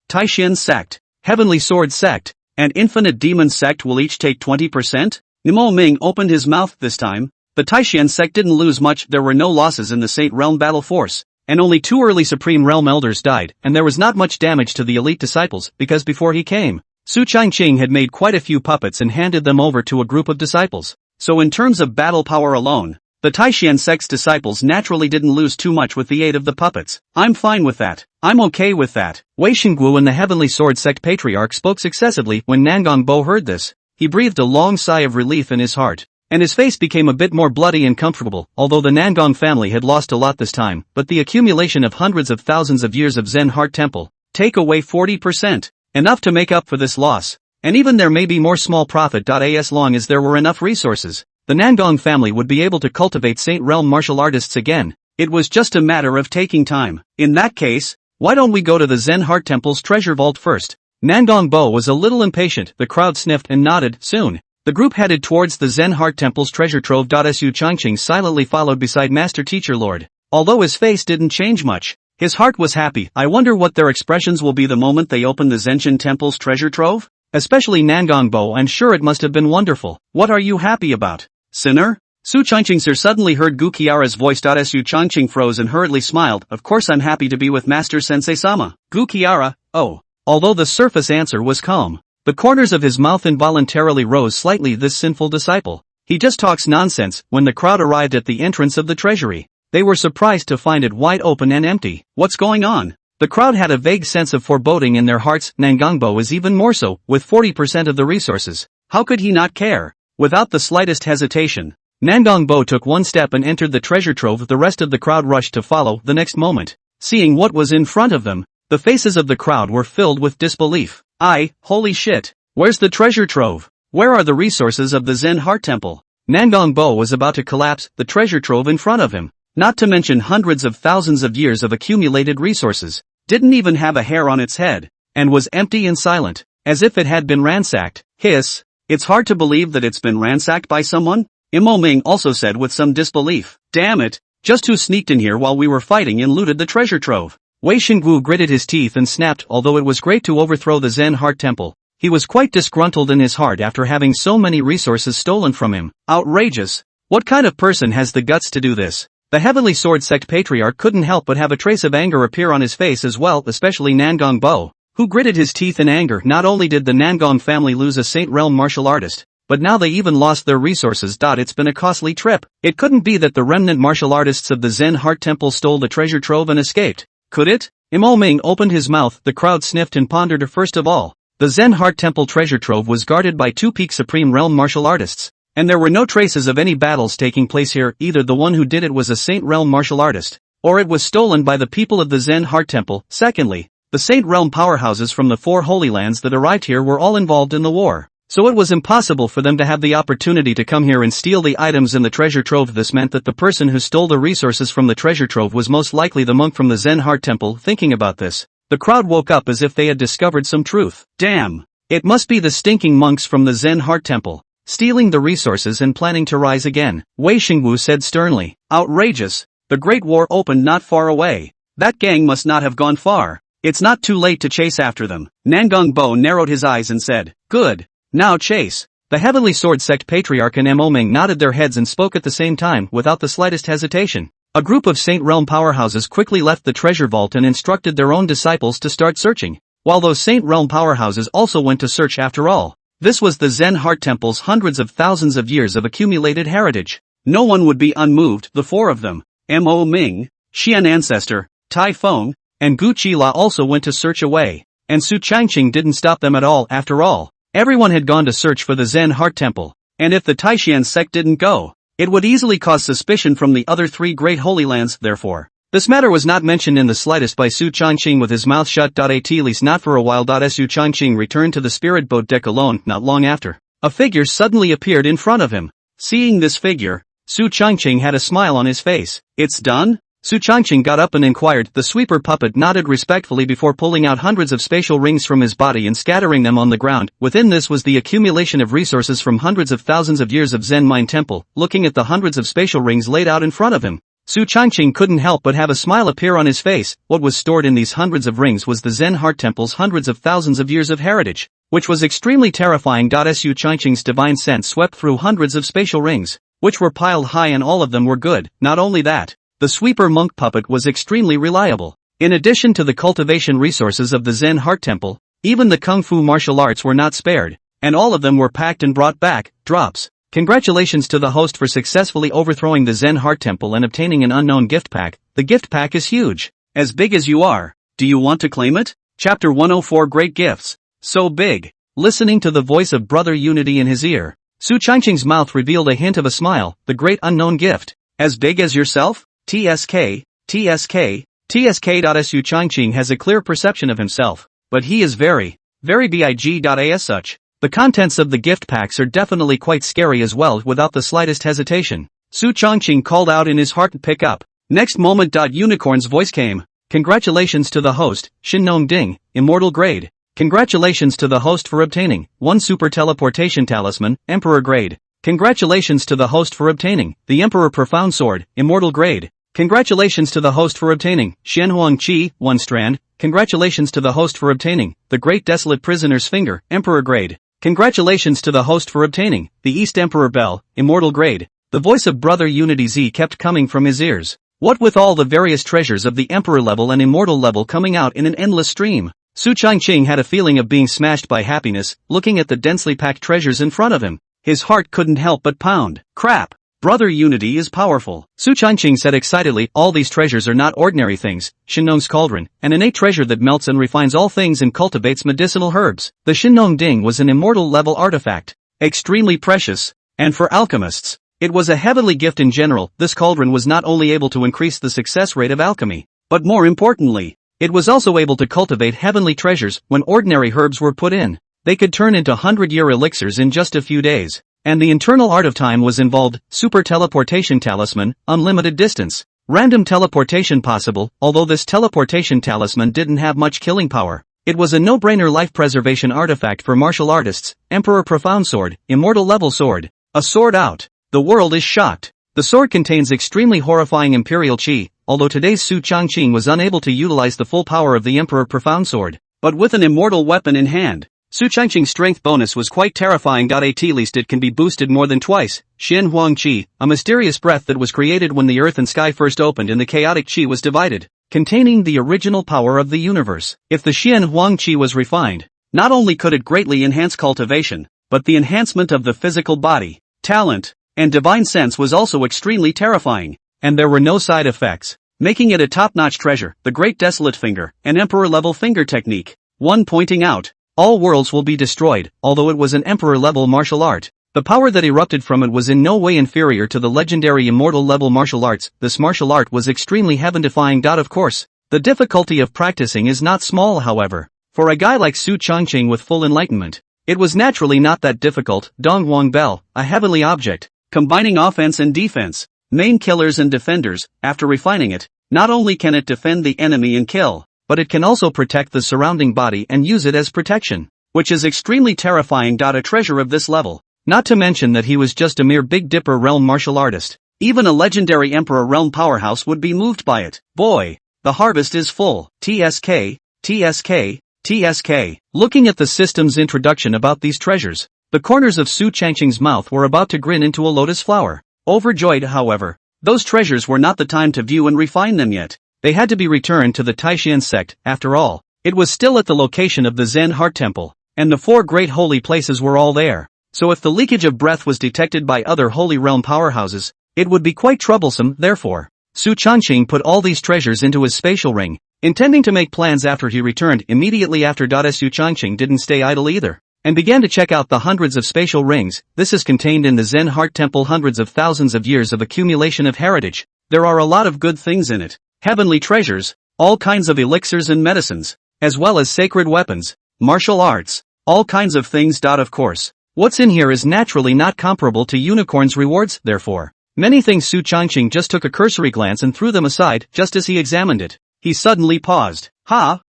Taishin Sect, Heavenly Sword Sect, and Infinite Demon Sect will each take 20%? Nimo Ming opened his mouth this time. The Taishin Sect didn't lose much. There were no losses in the Saint Realm battle force, and only 2 early Supreme Realm elders died, and there was not much damage to the elite disciples, because before he came, Su Changqing had made quite a few puppets and handed them over to a group of disciples. So in terms of battle power alone, the Taishin Sect's disciples naturally didn't lose too much with the aid of the puppets. I'm fine with that. I'm okay with that. Wei Xingguo and the Heavenly Sword Sect Patriarch spoke successively. When Nangong Bo heard this, he breathed a long sigh of relief in his heart, and his face became a bit more bloody and comfortable. Although the Nangong family had lost a lot this time, but the accumulation of hundreds of thousands of years of Zen Heart Temple, take away 40%, enough to make up for this loss, and even there may be more small profit. As long as there were enough resources, the Nangong family would be able to cultivate Saint Realm martial artists again. It was just a matter of taking time. In that case, why don't we go to the Zen Heart Temple's treasure vault first? Nangong Bo was a little impatient. The crowd sniffed and nodded. Soon, the group headed towards the Zen Heart Temple's treasure trove. Su Changqing silently followed beside Master Teacher Lord. Although his face didn't change much, his heart was happy. I wonder what their expressions will be the moment they open the Zenshin Temple's treasure trove? Especially Nangong Bo. I'm sure it must have been wonderful. What are you happy about, sinner? Su Changqing sir suddenly heard Gu Qiara's voice. Su Changqing froze and hurriedly smiled. Of course I'm happy to be with Master Sensei-sama. Gu Qiara, oh. Although the surface answer was calm, the corners of his mouth involuntarily rose slightly. This sinful disciple, he just talks nonsense. When the crowd arrived at the entrance of the treasury, they were surprised to find it wide open and empty. What's going on? The crowd had a vague sense of foreboding in their hearts. Nangong Bo is even more so, with 40% of the resources. How could he not care? Without the slightest hesitation, Nangong Bo took one step and entered the treasure trove. The rest of the crowd rushed to follow. The next moment, seeing what was in front of them, The faces of the crowd were filled with disbelief. Holy shit. Where's the treasure trove? Where are the resources of the Zen Heart Temple? Nangonbo was about to collapse, the treasure trove in front of him, not to mention hundreds of thousands of years of accumulated resources, didn't even have a hair on its head, and was empty and silent, as if it had been ransacked. Hiss. It's hard to believe that it's been ransacked by someone? Imo Ming also said with some disbelief. Damn it, just who sneaked in here while we were fighting and looted the treasure trove? Wei Xingwu gritted his teeth and snapped. Although it was great to overthrow the Zen Heart Temple, he was quite disgruntled in his heart after having so many resources stolen from him. Outrageous. What kind of person has the guts to do this? The Heavenly Sword Sect Patriarch couldn't help but have a trace of anger appear on his face as well, especially Nangong Bo, who gritted his teeth in anger. Not only did the Nangong family lose a Saint Realm martial artist, but now they even lost their resources. It's been a costly trip. It couldn't be that the remnant martial artists of the Zen Heart Temple stole the treasure trove and escaped, could it? Imo Ming opened his mouth. The crowd sniffed and pondered. First of all, the Zen Heart Temple treasure trove was guarded by two peak Supreme Realm martial artists, and there were no traces of any battles taking place here. Either the one who did it was a Saint Realm martial artist, or it was stolen by the people of the Zen Heart Temple. Secondly, the Saint Realm powerhouses from the four Holy Lands that arrived here were all involved in the war, so it was impossible for them to have the opportunity to come here and steal the items in the treasure trove. This meant that the person who stole the resources from the treasure trove was most likely the monk from the Zen Heart Temple. Thinking about this, the crowd woke up as if they had discovered some truth. Damn! It must be the stinking monks from the Zen Heart Temple, stealing the resources and planning to rise again, Wei Xingwu said sternly. Outrageous! The Great War opened not far away. That gang must not have gone far. It's not too late to chase after them. Nangong Bo narrowed his eyes and said, Good. Now chase. The Heavenly Sword Sect Patriarch and Imo Ming nodded their heads and spoke at the same time without the slightest hesitation. A group of Saint Realm powerhouses quickly left the treasure vault and instructed their own disciples to start searching, while those Saint Realm powerhouses also went to search. After all, this was the Zen Heart Temple's hundreds of thousands of years of accumulated heritage. No one would be unmoved. The four of them, Mo Ming, Xian Ancestor, Tai Feng, and Gu Qila also went to search away, and Su Changqing didn't stop them at all. After all, everyone had gone to search for the Zen Heart Temple, and if the Taishan sect didn't go, it would easily cause suspicion from the other three great Holy Lands. Therefore, this matter was not mentioned in the slightest by Su Changqing with his mouth shut. At least not for a while. Su Changqing returned to the spirit boat deck alone. Not long after, a figure suddenly appeared in front of him. Seeing this figure, Su Changqing had a smile on his face. It's done? Su Changqing got up and inquired. The sweeper puppet nodded respectfully before pulling out hundreds of spatial rings from his body and scattering them on the ground. Within this was the accumulation of resources from hundreds of thousands of years of Zen Mind Temple. Looking at the hundreds of spatial rings laid out in front of him, Su Changqing couldn't help but have a smile appear on his face. What was stored in these hundreds of rings was the Zen Heart Temple's hundreds of thousands of years of heritage, which was extremely terrifying. Su Changqing's divine sense swept through hundreds of spatial rings, which were piled high, and all of them were good. Not only that, the sweeper monk puppet was extremely reliable. In addition to the cultivation resources of the Zen Heart Temple, even the Kung Fu martial arts were not spared, and all of them were packed and brought back. Drops. Congratulations to the host for successfully overthrowing the Zen Heart Temple and obtaining an unknown gift pack. The gift pack is huge. As big as you are. Do you want to claim it? Chapter 104 Great Gifts. So big. Listening to the voice of Brother Unity in his ear, Su Changqing's mouth revealed a hint of a smile. The great unknown gift. As big as yourself? TSK. Su Changqing has a clear perception of himself, but he is very big. As such, the contents of the gift packs are definitely quite scary as well. Without the slightest hesitation, Su Changqing called out in his heart, pick up. Next moment. Unicorn's voice came. Congratulations to the host, Shinong Ding, immortal grade. Congratulations to the host for obtaining 1 super teleportation talisman, emperor grade. Congratulations to the host for obtaining the Emperor Profound Sword, immortal grade. Congratulations to the host for obtaining Shenhuang Qi, 1 strand. Congratulations to the host for obtaining the Great Desolate Prisoner's Finger, Emperor grade. Congratulations to the host for obtaining the East Emperor Bell, immortal grade. The voice of Brother Unity Z kept coming from his ears. What with all the various treasures of the Emperor level and Immortal level coming out in an endless stream, Su Changqing had a feeling of being smashed by happiness, looking at the densely packed treasures in front of him. His heart couldn't help but pound. Crap! Brother Unity is powerful. Su Changqing said excitedly, all these treasures are not ordinary things. Shinong's cauldron, an innate treasure that melts and refines all things and cultivates medicinal herbs. The Shinong Ding was an immortal level artifact. Extremely precious. And for alchemists, it was a heavenly gift in general. This cauldron was not only able to increase the success rate of alchemy, but more importantly, It was also able to cultivate heavenly treasures when ordinary herbs were put in. They could turn into 100-year elixirs in just a few days. And the internal art of time was involved: super teleportation talisman, unlimited distance, random teleportation possible. Although this teleportation talisman didn't have much killing power, it was a no-brainer life preservation artifact for martial artists. Emperor Profound Sword, immortal level sword. A sword out. The world is shocked. The sword contains extremely horrifying imperial chi, although today's Su Changqing was unable to utilize the full power of the Emperor Profound Sword. But with an immortal weapon in hand, Su Changqing's strength bonus was quite terrifying. At least it can be boosted more than twice. Xian Huang Qi, a mysterious breath that was created when the earth and sky first opened and the chaotic qi was divided, containing the original power of the universe. If the Xian Huang Qi was refined, not only could it greatly enhance cultivation, but the enhancement of the physical body, talent, and divine sense was also extremely terrifying. And there were no side effects, making it a top-notch treasure. The Great Desolate Finger, an emperor-level finger technique. One pointing out, all worlds will be destroyed. Although it was an emperor-level martial art, the power that erupted from it was in no way inferior to the legendary immortal-level martial arts. This martial art was extremely heaven-defying. Of course, the difficulty of practicing is not small, however. For a guy like Su Changqing with full enlightenment, it was naturally not that difficult. Donghuang Bell, a heavenly object, combining offense and defense, main killers and defenders. After refining it, not only can it defend the enemy and kill, but it can also protect the surrounding body and use it as protection, which is extremely terrifying. A treasure of this level, not to mention that he was just a mere Big Dipper realm martial artist. Even a legendary Emperor realm powerhouse would be moved by it. Boy, the harvest is full. TSK, TSK, TSK. Looking at the system's introduction about these treasures, the corners of Su Changqing's mouth were about to grin into a lotus flower. Overjoyed, however, those treasures were not the time to view and refine them yet. They had to be returned to the Taishan sect. After all, it was still at the location of the Zen Heart Temple, and the 4 great holy places were all there. So if the leakage of breath was detected by other holy realm powerhouses, it would be quite troublesome. Therefore, Su Changqing put all these treasures into his spatial ring, intending to make plans after he returned. Immediately after, Su Changqing didn't stay idle either, and began to check out the hundreds of spatial rings. This is contained in the Zen Heart Temple. Hundreds of thousands of years of accumulation of heritage. There are a lot of good things in it. Heavenly treasures, all kinds of elixirs and medicines, as well as sacred weapons, martial arts, all kinds of things. Of course, what's in here is naturally not comparable to unicorn's rewards. Therefore, many things Su Changqing just took a cursory glance and threw them aside. Just as he examined it, he suddenly paused.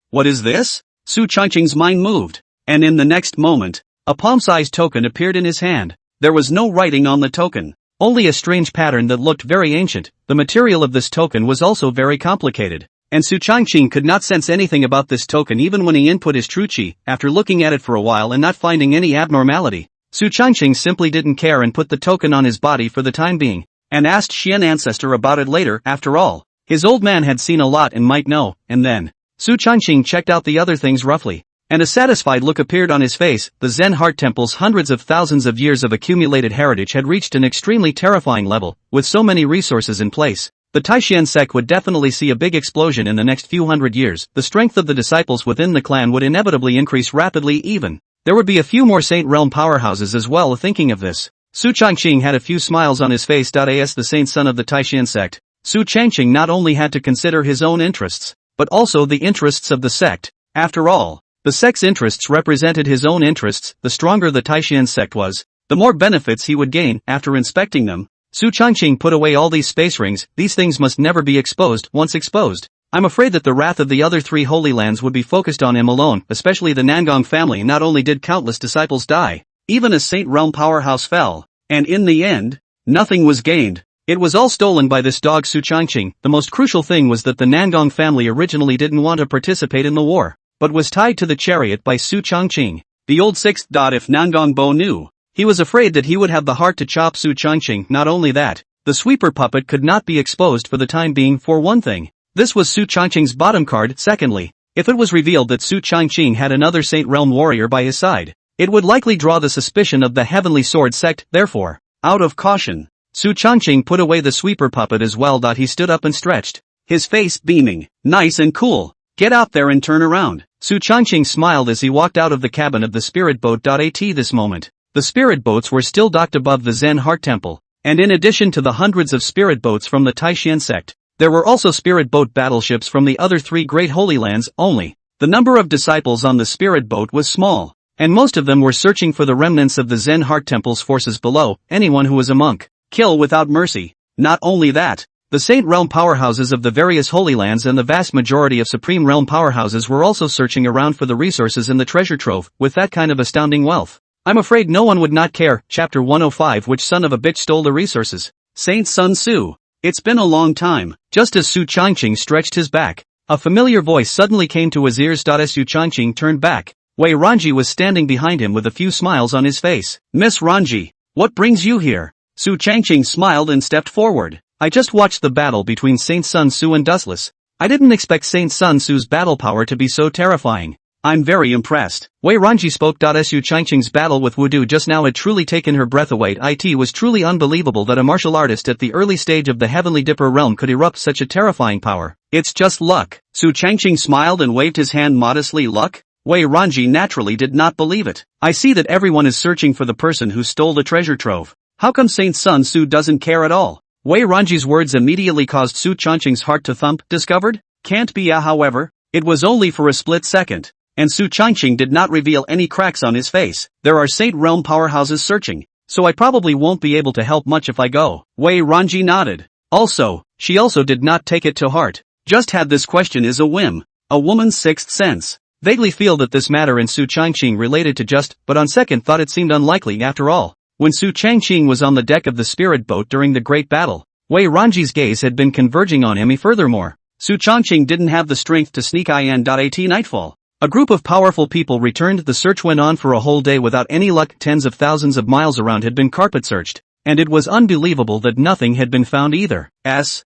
What is this? Su Changqing's mind moved, and in the next moment, a palm-sized token appeared in his hand. There was no writing on the token, only a strange pattern that looked very ancient. The material of this token was also very complicated, and Su Changqing could not sense anything about this token even when he input his true chi. After looking at it for a while and not finding any abnormality, Su Changqing simply didn't care and put the token on his body for the time being, and asked Xian Ancestor about it later. After all, his old man had seen a lot and might know. And then, Su Changqing checked out the other things roughly, and a satisfied look appeared on his face. The Zen Heart Temple's hundreds of thousands of years of accumulated heritage had reached an extremely terrifying level. With so many resources in place, the Taishan sect would definitely see a big explosion in the next few hundred years. The strength of the disciples within the clan would inevitably increase rapidly. Even there would be a few more Saint Realm powerhouses as well. Thinking of this, Su Changqing had a few smiles on his face. As the saint son of the Taishan sect, Su Changqing not only had to consider his own interests, but also the interests of the sect. After all, the sect's interests represented his own interests. The stronger the Taishan sect was, the more benefits he would gain. After inspecting them, Su Changqing put away all these space rings. These things must never be exposed. Once exposed, I'm afraid that the wrath of the other 3 holy lands would be focused on him alone, especially the Nangong family. Not only did countless disciples die, even a Saint Realm powerhouse fell, and in the end, nothing was gained. It was all stolen by this dog Su Changqing. The most crucial thing was that the Nangong family originally didn't want to participate in the war, but was tied to the chariot by Su Changqing, the old 6th. If Nangong Bo knew, he was afraid that he would have the heart to chop Su Changqing. Not only that, the sweeper puppet could not be exposed for the time being. For one thing, this was Su Changqing's bottom card. Secondly, if it was revealed that Su Changqing had another Saint Realm warrior by his side, it would likely draw the suspicion of the Heavenly Sword sect. Therefore, out of caution, Su Changqing put away the sweeper puppet as well. He stood up and stretched, his face beaming, nice and cool. Get out there and turn around. Su Changqing smiled as he walked out of the cabin of the spirit boat. At this moment, the spirit boats were still docked above the Zen Heart Temple, and in addition to the hundreds of spirit boats from the Taishan sect, There were also spirit boat battleships from the other 3 great holy lands only. The number of disciples on the spirit boat was small, and most of them were searching for the remnants of the Zen Heart Temple's forces below. Anyone who was a monk, kill without mercy. Not only that, the Saint Realm powerhouses of the various Holy Lands and the vast majority of Supreme Realm powerhouses were also searching around for the resources in the treasure trove. With that kind of astounding wealth, I'm afraid no one would not care. Chapter 105. Which son of a bitch stole the resources? Saint Sun Tzu. It's been a long time. Just as Su Changqing stretched his back, a familiar voice suddenly came to his ears. As Su Changqing turned back, Wei Ranji was standing behind him with a few smiles on his face. Miss Ranji, what brings you here? Su Changqing smiled and stepped forward. I just watched the battle between Saint Sun Tzu and Dustless. I didn't expect Saint Sun Tzu's battle power to be so terrifying. I'm very impressed. Wei Ranji spoke. Su Changqing's battle with Wudu just now had truly taken her breath away. It was truly unbelievable that a martial artist at the early stage of the Heavenly Dipper realm could erupt such a terrifying power. It's just luck. Su Changqing smiled and waved his hand modestly. Luck? Wei Ranji naturally did not believe it. I see that everyone is searching for the person who stole the treasure trove. How come Saint Sun Tzu doesn't care at all? Wei Ranji's words immediately caused Su Changqing's heart to thump. Discovered? Can't be. However, it was only for a split second, and Su Changqing did not reveal any cracks on his face. There are Saint Realm powerhouses searching, so I probably won't be able to help much if I go. Wei Ranji nodded. Also, she also did not take it to heart. Just had this question is a whim, a woman's sixth sense. Vaguely feel that this matter in Su Changqing related to just, but on second thought it seemed unlikely after all. When Su Changqing was on the deck of the spirit boat during the great battle, Wei Ranji's gaze had been converging on him. Furthermore, Su Changqing didn't have the strength to sneak in. At nightfall, a group of powerful people returned. The search went on for a whole day without any luck. Tens of thousands of miles around had been carpet searched, and it was unbelievable that nothing had been found either.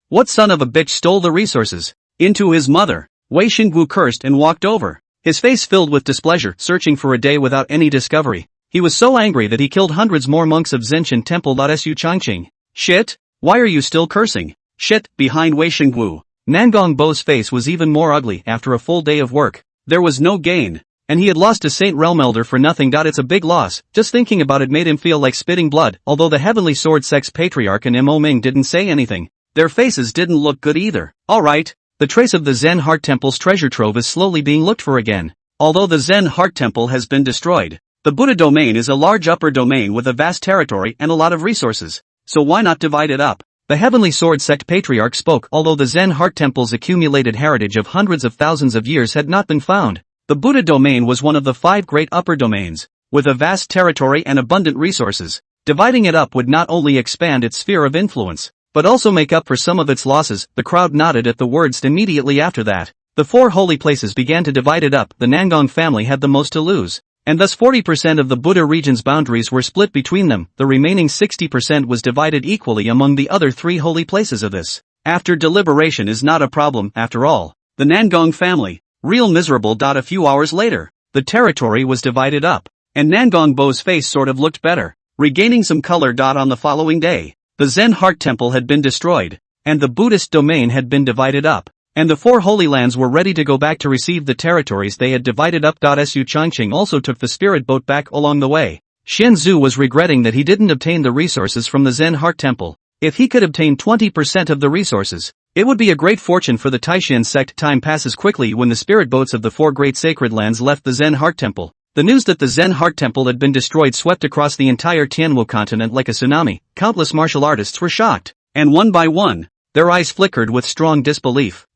What son of a bitch stole the resources? Into his mother. Wei Xingwu cursed and walked over, his face filled with displeasure. Searching for a day without any discovery, he was so angry that he killed hundreds more monks of Zenshin Temple. Su Changqing. Shit? Why are you still cursing? Shit, behind Wei Xingwu. Nangong Bo's face was even more ugly. After a full day of work, there was no gain, and he had lost a Saint Realm Elder for nothing. It's a big loss. Just thinking about it made him feel like spitting blood. Although the Heavenly Sword Sex Patriarch and Mo Ming didn't say anything, their faces didn't look good either. Alright, the trace of the Zen Heart Temple's treasure trove is slowly being looked for again. Although the Zen Heart Temple has been destroyed, the Buddha domain is a large upper domain with a vast territory and a lot of resources, so why not divide it up? The Heavenly Sword Sect Patriarch spoke. Although the Zen Heart Temple's accumulated heritage of hundreds of thousands of years had not been found, the Buddha domain was one of the 5 great upper domains, with a vast territory and abundant resources. Dividing it up would not only expand its sphere of influence, but also make up for some of its losses. The crowd nodded at the words. Immediately after that, the 4 holy places began to divide it up. The Nangong family had the most to lose, and thus 40% of the Buddha region's boundaries were split between them. The remaining 60% was divided equally among the other 3 holy places of this. After deliberation is not a problem, after all. The Nangong family, real miserable. A few hours later, the territory was divided up, and Nangong Bo's face sort of looked better, regaining some color. On the following day, the Zen Heart Temple had been destroyed, and the Buddhist domain had been divided up, and the 4 holy lands were ready to go back to receive the territories they had divided up. Su Changqing also took the spirit boat back. Along the way, Shen Zhu was regretting that he didn't obtain the resources from the Zen Heart Temple. If he could obtain 20% of the resources, it would be a great fortune for the Taishan sect. Time passes quickly. When the spirit boats of the 4 great sacred lands left the Zen Heart Temple, the news that the Zen Heart Temple had been destroyed swept across the entire Tianwu continent like a tsunami. Countless martial artists were shocked, and one by one, their eyes flickered with strong disbelief.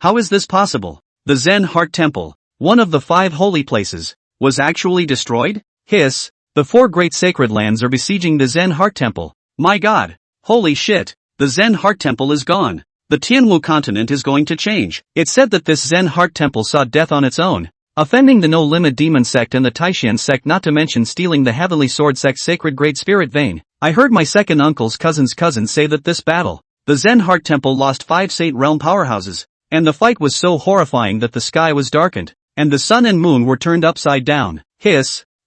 How is this possible? The Zen Heart Temple, one of the 5 holy places, was actually destroyed? The 4 great sacred lands are besieging the Zen Heart Temple. My god. Holy shit. The Zen Heart Temple is gone. The Tianwu continent is going to change. It's said that this Zen Heart Temple saw death on its own, offending the No Limit Demon sect and the Taishan sect, not to mention stealing the Heavenly Sword sect's sacred Great Spirit vein. I heard my second uncle's cousin's cousin say that this battle, the Zen Heart Temple lost 5 Saint Realm powerhouses, and the fight was so horrifying that the sky was darkened, and the sun and moon were turned upside down.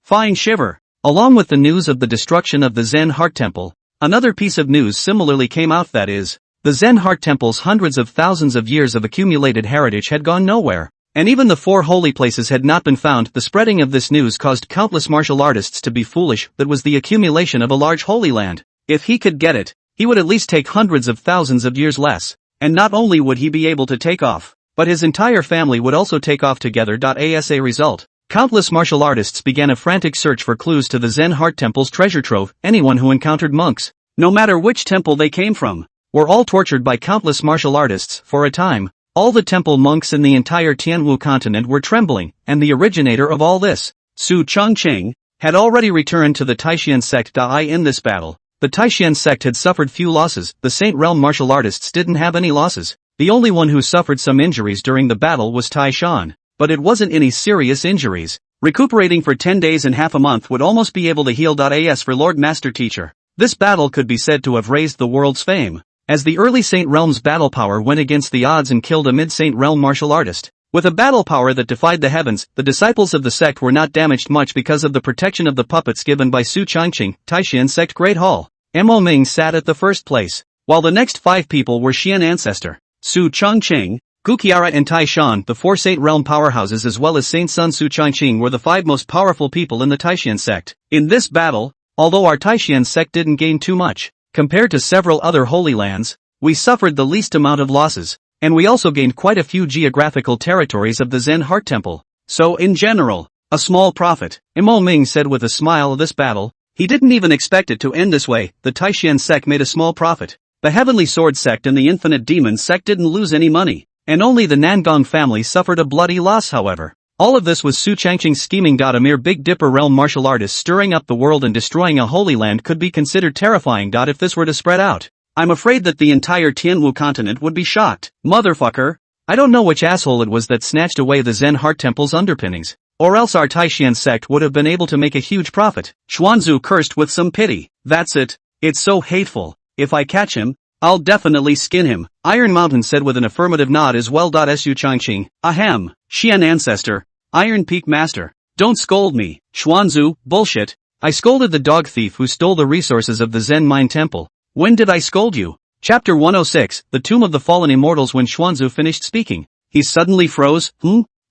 Fine shiver. Along with the news of the destruction of the Zen Heart Temple, another piece of news similarly came out. That is, the Zen Heart Temple's hundreds of thousands of years of accumulated heritage had gone nowhere, and even the 4 holy places had not been found. The spreading of this news caused countless martial artists to be foolish. That was the accumulation of a large holy land. If he could get it, he would at least take hundreds of thousands of years less, and not only would he be able to take off, but his entire family would also take off together. As a result, countless martial artists began a frantic search for clues to the Zen Heart Temple's treasure trove. Anyone who encountered monks, no matter which temple they came from, were all tortured by countless martial artists. For a time, all the temple monks in the entire Tianwu continent were trembling, and the originator of all this, Su Changqing, had already returned to the Taishan sect. In this battle, the Taishan sect had suffered few losses. The Saint Realm martial artists didn't have any losses. The only one who suffered some injuries during the battle was Taishan, but it wasn't any serious injuries. Recuperating for 10 days and half a month would almost be able to heal. As for Lord Master Teacher, this battle could be said to have raised the world's fame, as the early Saint Realm's battle power went against the odds and killed a mid-Saint Realm martial artist. With a battle power that defied the heavens, the disciples of the sect were not damaged much because of the protection of the puppets given by Su Changqing. Taishan sect Great Hall. Mo Ming sat at the first place, while the next 5 people were Xian Ancestor, Su Changqing, Guqiara and Taishan. The 4 Saint Realm powerhouses as well as Saint Sun Su Changqing were the 5 most powerful people in the Taishan sect. In this battle, although our Taishan sect didn't gain too much, compared to several other holy lands, we suffered the least amount of losses, and we also gained quite a few geographical territories of the Zen Heart Temple. So in general, a small profit. Mo Ming said with a smile. Of this battle, he didn't even expect it to end this way. The Taishan sect made a small profit. The Heavenly Sword sect and the Infinite Demon sect didn't lose any money, and only the Nangong family suffered a bloody loss. However, all of this was Su Changqing's scheming. A mere Big Dipper realm martial artist stirring up the world and destroying a holy land could be considered terrifying. If this were to spread out, I'm afraid that the entire Tianwu continent would be shocked. Motherfucker, I don't know which asshole it was that snatched away the Zen Heart Temple's underpinnings, or else our Taishan sect would have been able to make a huge profit. Xuanzu cursed with some pity. That's it. It's so hateful. If I catch him, I'll definitely skin him. Iron Mountain said with an affirmative nod as well. Su Changqing, ahem, Xian Ancestor, Iron Peak Master. Don't scold me, Xuanzu. Bullshit. I scolded the dog thief who stole the resources of the Zen Mine Temple. When did I scold you? Chapter 106, The Tomb of the Fallen Immortals. When Xuanzu finished speaking, he suddenly froze.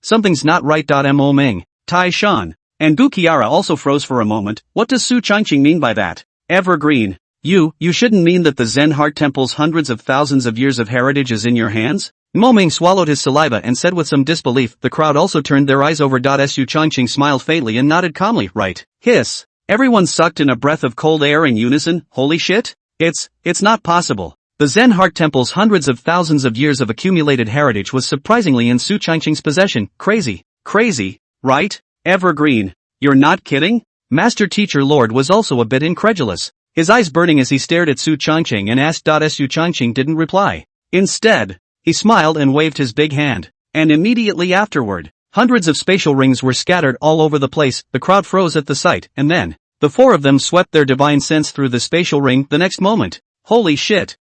Something's not right. Mo Ming, Taishan, and Guqiara also froze for a moment. What does Su Changqing mean by that? Evergreen. You shouldn't mean that the Zen Heart Temple's hundreds of thousands of years of heritage is in your hands? Mo Ming swallowed his saliva and said with some disbelief. The crowd also turned their eyes over. Su Changqing smiled faintly and nodded calmly. Right. Hiss. Everyone sucked in a breath of cold air in unison. Holy shit. It's not possible. The Zen Heart Temple's hundreds of thousands of years of accumulated heritage was surprisingly in Su Changqing's possession. Crazy, right? Evergreen. You're not kidding? Master Teacher Lord was also a bit incredulous, his eyes burning as he stared at Su Changqing and asked. Su Changqing didn't reply. Instead, he smiled and waved his big hand, and immediately afterward, hundreds of spatial rings were scattered all over the place. The crowd froze at the sight, and then, the 4 of them swept their divine sense through the spatial ring the next moment. Holy shit.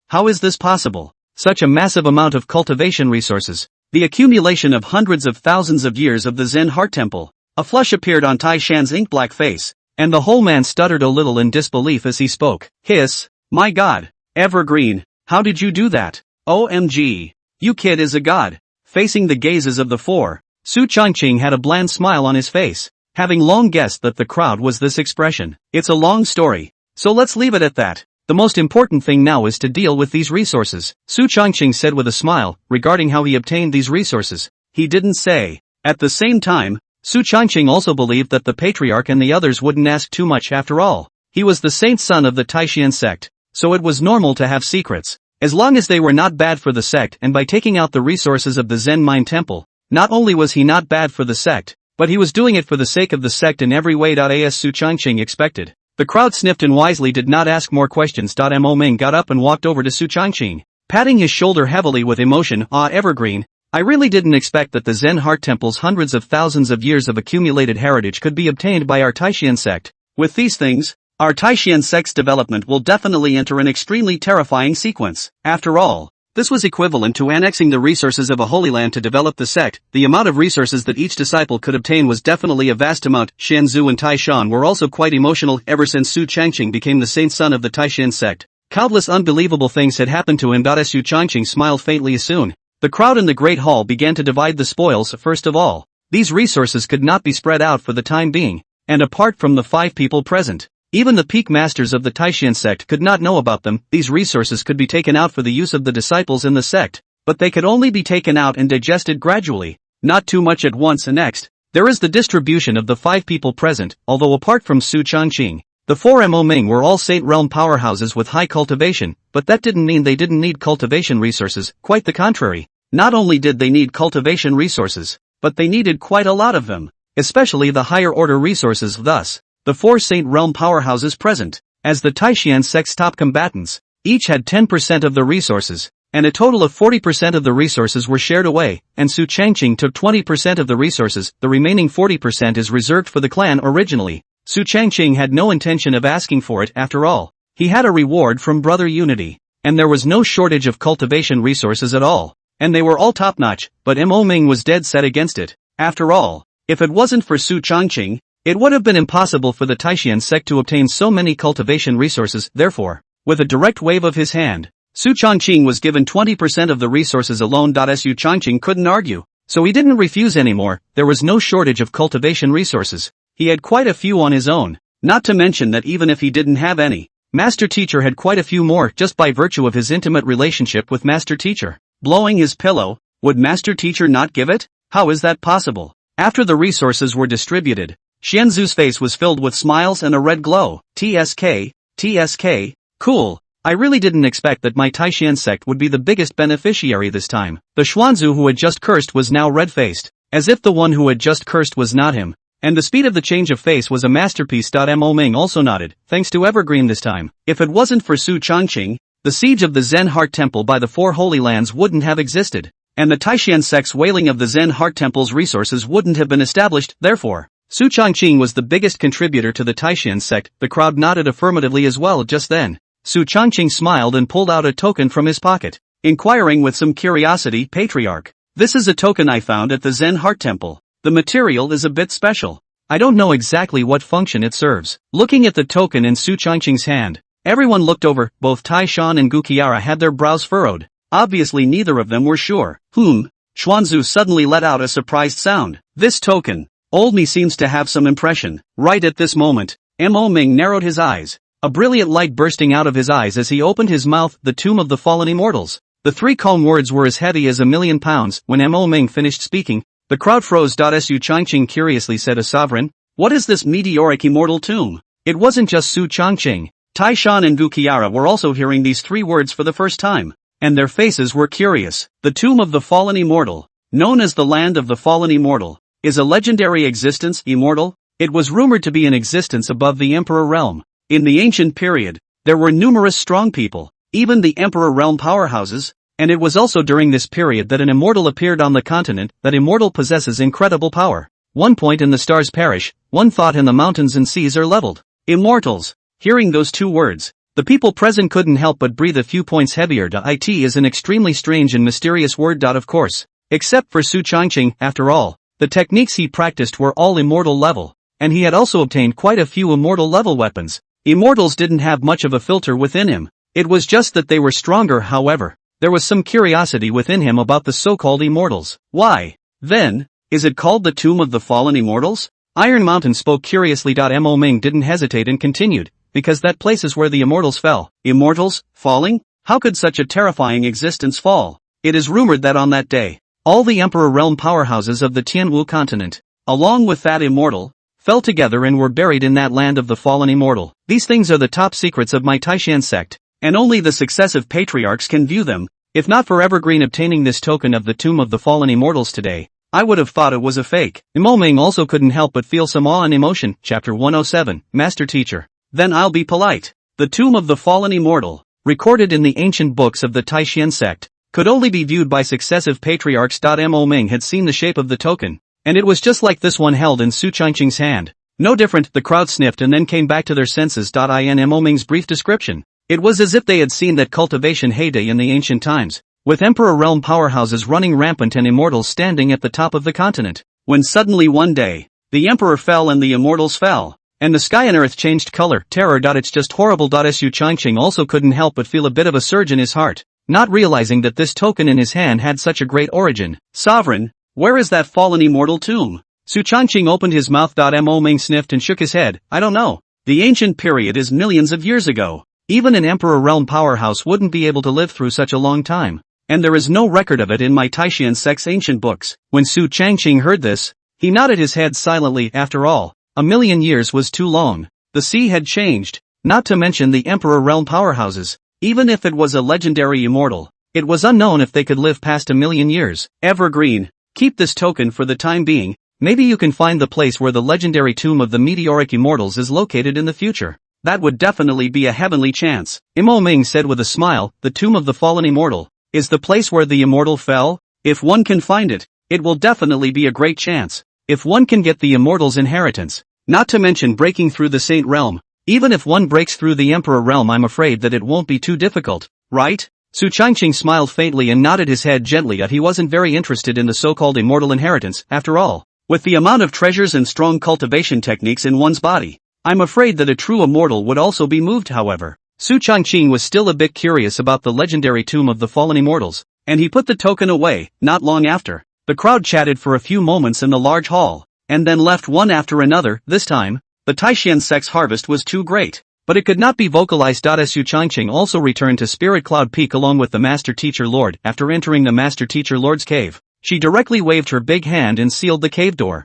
How is this possible? Such a massive amount of cultivation resources. The accumulation of hundreds of thousands of years of the Zen Heart Temple. A flush appeared on Taishan's ink-black face, and the whole man stuttered a little in disbelief as he spoke. Hiss. My god. Evergreen, how did you do that? OMG. You kid is a god. Facing the gazes of the 4, Su Changqing had a bland smile on his face, having long guessed that the crowd was this expression. It's a long story, so let's leave it at that. The most important thing now is to deal with these resources, Su Changqing said with a smile. Regarding how he obtained these resources, he didn't say. At the same time, Su Changqing also believed that the Patriarch and the others wouldn't ask too much. After all, he was the saint son of the Taishan sect, so it was normal to have secrets, as long as they were not bad for the sect. And by taking out the resources of the Zen Mine Temple, not only was he not bad for the sect, but he was doing it for the sake of the sect in every way. As Su Changqing expected, the crowd sniffed and wisely did not ask more questions. Mo Ming got up and walked over to Su Changqing, patting his shoulder heavily with emotion. Evergreen, I really didn't expect that the Zen Heart Temple's hundreds of thousands of years of accumulated heritage could be obtained by our Taishan sect. With these things, our Taishan sect's development will definitely enter an extremely terrifying sequence. After all, this was equivalent to annexing the resources of a holy land to develop the sect. The amount of resources that each disciple could obtain was definitely a vast amount. Xianzu and Taishan were also quite emotional. Ever since Su Changqing became the saint son of the Taishan sect, countless unbelievable things had happened to him. Su Changqing smiled faintly as soon the crowd in the Great Hall began to divide the spoils. First of all, these resources could not be spread out for the time being, and apart from the 5 people present, Even the peak masters of the Taishan sect could not know about them. These resources could be taken out for the use of the disciples in the sect, but they could only be taken out and digested gradually, not too much at once. And next, there is the distribution of the 5 people present. Although apart from Su Changqing, the 4 Mo Ming were all Saint Realm powerhouses with high cultivation, but that didn't mean they didn't need cultivation resources, quite the contrary. Not only did they need cultivation resources, but they needed quite a lot of them, especially the higher order resources. Thus, the 4 Saint Realm powerhouses present, as the Taishan sect's top combatants, each had 10% of the resources, and a total of 40% of the resources were shared away, and Su Changqing took 20% of the resources. The remaining 40% is reserved for the clan originally. Su Changqing had no intention of asking for it. After all, he had a reward from Brother Unity, and there was no shortage of cultivation resources at all, and they were all top-notch, but Mo Ming was dead set against it. After all, if it wasn't for Su Changqing, it would have been impossible for the Taishan sect to obtain so many cultivation resources. Therefore, with a direct wave of his hand, Su Changqing was given 20% of the resources alone. Su Changqing couldn't argue, so he didn't refuse anymore. There was no shortage of cultivation resources. He had quite a few on his own, not to mention that even if he didn't have any, Master Teacher had quite a few more just by virtue of his intimate relationship with Master Teacher. Blowing his pillow, would Master Teacher not give it? How is that possible? After the resources were distributed, Xianzu's face was filled with smiles and a red glow. TSK, cool. I really didn't expect that my Taishan sect would be the biggest beneficiary this time. The Xuanzu who had just cursed was now red-faced, as if the one who had just cursed was not him. And the speed of the change of face was a masterpiece. Mo Ming also nodded, thanks to Evergreen this time. If it wasn't for Su Changqing, the siege of the Zen Heart Temple by the 4 Holy Lands wouldn't have existed, and the Taishan sect's whaling of the Zen Heart Temple's resources wouldn't have been established. Therefore, Su Changqing was the biggest contributor to the Taishan sect. The crowd nodded affirmatively as well. Just then, Su Changqing smiled and pulled out a token from his pocket, inquiring with some curiosity, Patriarch, this is a token I found at the Zen Heart Temple. The material is a bit special. I don't know exactly what function it serves. Looking at the token in Su Changqing's hand, everyone looked over. Both Tai Shan and Guqiara had their brows furrowed. Obviously neither of them were sure. Xuanzu suddenly let out a surprised sound. This token, old me seems to have some impression. Right at this moment, Mo Ming narrowed his eyes, a brilliant light bursting out of his eyes as he opened his mouth. The Tomb of the Fallen Immortals. The 3 calm words were as heavy as £1,000,000. When Mo Ming finished speaking, the crowd froze. Su Changqing curiously said, a sovereign? What is this meteoric immortal tomb? It wasn't just Su Changqing. Tai Shan and Guqiara were also hearing these 3 words for the first time, and their faces were curious. The Tomb of the Fallen Immortal, known as the Land of the Fallen Immortal, is a legendary existence. Immortal? It was rumored to be in existence above the Emperor Realm. In the ancient period, there were numerous strong people, even the Emperor Realm powerhouses, and it was also during this period that an immortal appeared on the continent. That immortal possesses incredible power. One point and the stars perish, one thought and the mountains and seas are leveled. Immortals. Hearing those 2 words, the people present couldn't help but breathe a few points heavier. It is an extremely strange and mysterious word. Of course, except for Su Changqing. After all, the techniques he practiced were all immortal level, and he had also obtained quite a few immortal level weapons. Immortals didn't have much of a filter within him. It was just that they were stronger. However, there was some curiosity within him about the so-called immortals. Why, then, is it called the Tomb of the Fallen Immortals? Iron Mountain spoke curiously. Mo Ming didn't hesitate and continued, because that place is where the immortals fell. Immortals? Falling? How could such a terrifying existence fall? It is rumored that on that day, all the Emperor Realm powerhouses of the Tianwu continent, along with that immortal, fell together and were buried in that land of the fallen immortal. These things are the top secrets of my Taishan sect, and only the successive patriarchs can view them. If not for Evergreen obtaining this token of the Tomb of the Fallen Immortals today, I would have thought it was a fake. Mo Ming also couldn't help but feel some awe and emotion. Chapter 107, Master Teacher. Then I'll be polite. The Tomb of the Fallen Immortal, recorded in the ancient books of the Taishan sect, could only be viewed by successive patriarchs. Mo Ming had seen the shape of the token, and it was just like this one held in Su Changqing's hand. No different. The crowd sniffed and then came back to their senses. In Mo Ming's brief description, it was as if they had seen that cultivation heyday in the ancient times, with Emperor Realm powerhouses running rampant and immortals standing at the top of the continent. When suddenly one day, the Emperor fell and the immortals fell, and the sky and earth changed color. Terror. It's just horrible. Su Changqing also couldn't help but feel a bit of a surge in his heart, not realizing that this token in his hand had such a great origin. Sovereign, where is that fallen immortal tomb? Su Changqing opened his mouth. Mo Ming sniffed and shook his head. I don't know. The ancient period is millions of years ago. Even an Emperor Realm powerhouse wouldn't be able to live through such a long time. And there is no record of it in my Taishan sect's ancient books. When Su Changqing heard this, he nodded his head silently. After all, a million years was too long. The sea had changed, not to mention the Emperor Realm powerhouses. Even if it was a legendary immortal, it was unknown if they could live past a million years. Evergreen, keep this token for the time being. Maybe you can find the place where the legendary tomb of the meteoric immortals is located in the future. That would definitely be a heavenly chance. Imo Ming said with a smile, the tomb of the fallen immortal is the place where the immortal fell. If one can find it, it will definitely be a great chance. If one can get the immortal's inheritance, not to mention breaking through the Saint Realm. Even if one breaks through the Emperor Realm, I'm afraid that it won't be too difficult, right? Su Changqing smiled faintly and nodded his head gently. He wasn't very interested in the so-called immortal inheritance, after all. With the amount of treasures and strong cultivation techniques in one's body, I'm afraid that a true immortal would also be moved. However, Su Changqing was still a bit curious about the legendary tomb of the fallen immortals, and he put the token away. Not long after, the crowd chatted for a few moments in the large hall, and then left one after another. This time, the Taishan sect's harvest was too great, but it could not be vocalized. Su Changqing also returned to Spirit Cloud Peak along with the Master Teacher Lord. After entering the Master Teacher Lord's cave, she directly waved her big hand and sealed the cave door.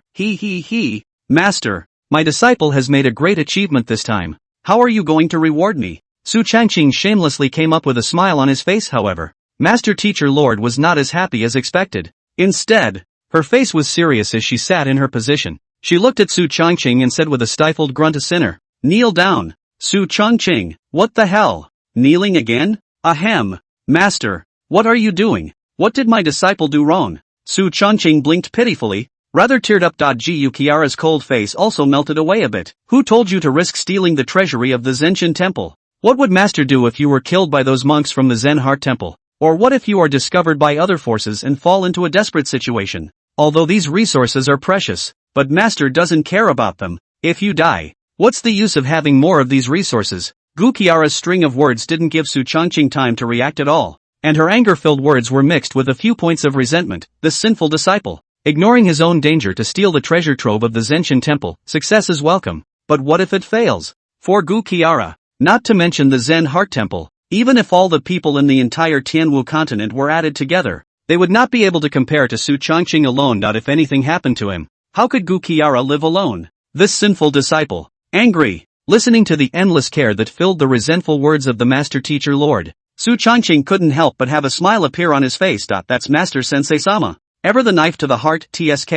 Master, my disciple has made a great achievement this time. How are you going to reward me? Su Changqing shamelessly came up with a smile on his face. However, Master Teacher Lord was not as happy as expected. Instead, her face was serious as she sat in her position. She looked at Su Changqing and said with a stifled grunt, a sinner. Kneel down. Su Changqing, what the hell? Kneeling again? Ahem. Master, what are you doing? What did my disciple do wrong? Su Changqing blinked pitifully, rather teared up. Gu Kiara's cold face also melted away a bit. Who told you to risk stealing the treasury of the Zenshin Temple? What would Master do if you were killed by those monks from the Zen Heart Temple? Or what if you are discovered by other forces and fall into a desperate situation? Although these resources are precious, but Master doesn't care about them. If you die, what's the use of having more of these resources? Gu Kiara's string of words didn't give Su Changqing time to react at all, and her anger-filled words were mixed with a few points of resentment. This sinful disciple, ignoring his own danger to steal the treasure trove of the Zenshin Temple. Success is welcome, but what if it fails? For Gu Kiara, not to mention the Zen Heart Temple, even if all the people in the entire Tianwu continent were added together, they would not be able to compare to Su Changqing alone. Not if anything happened to him. How could Gu Kiara live alone? This sinful disciple, angry, listening to the endless care that filled the resentful words of the Master Teacher Lord, Su Changqing couldn't help but have a smile appear on his face. That's Master Sensei-sama. Ever the knife to the heart. TSK.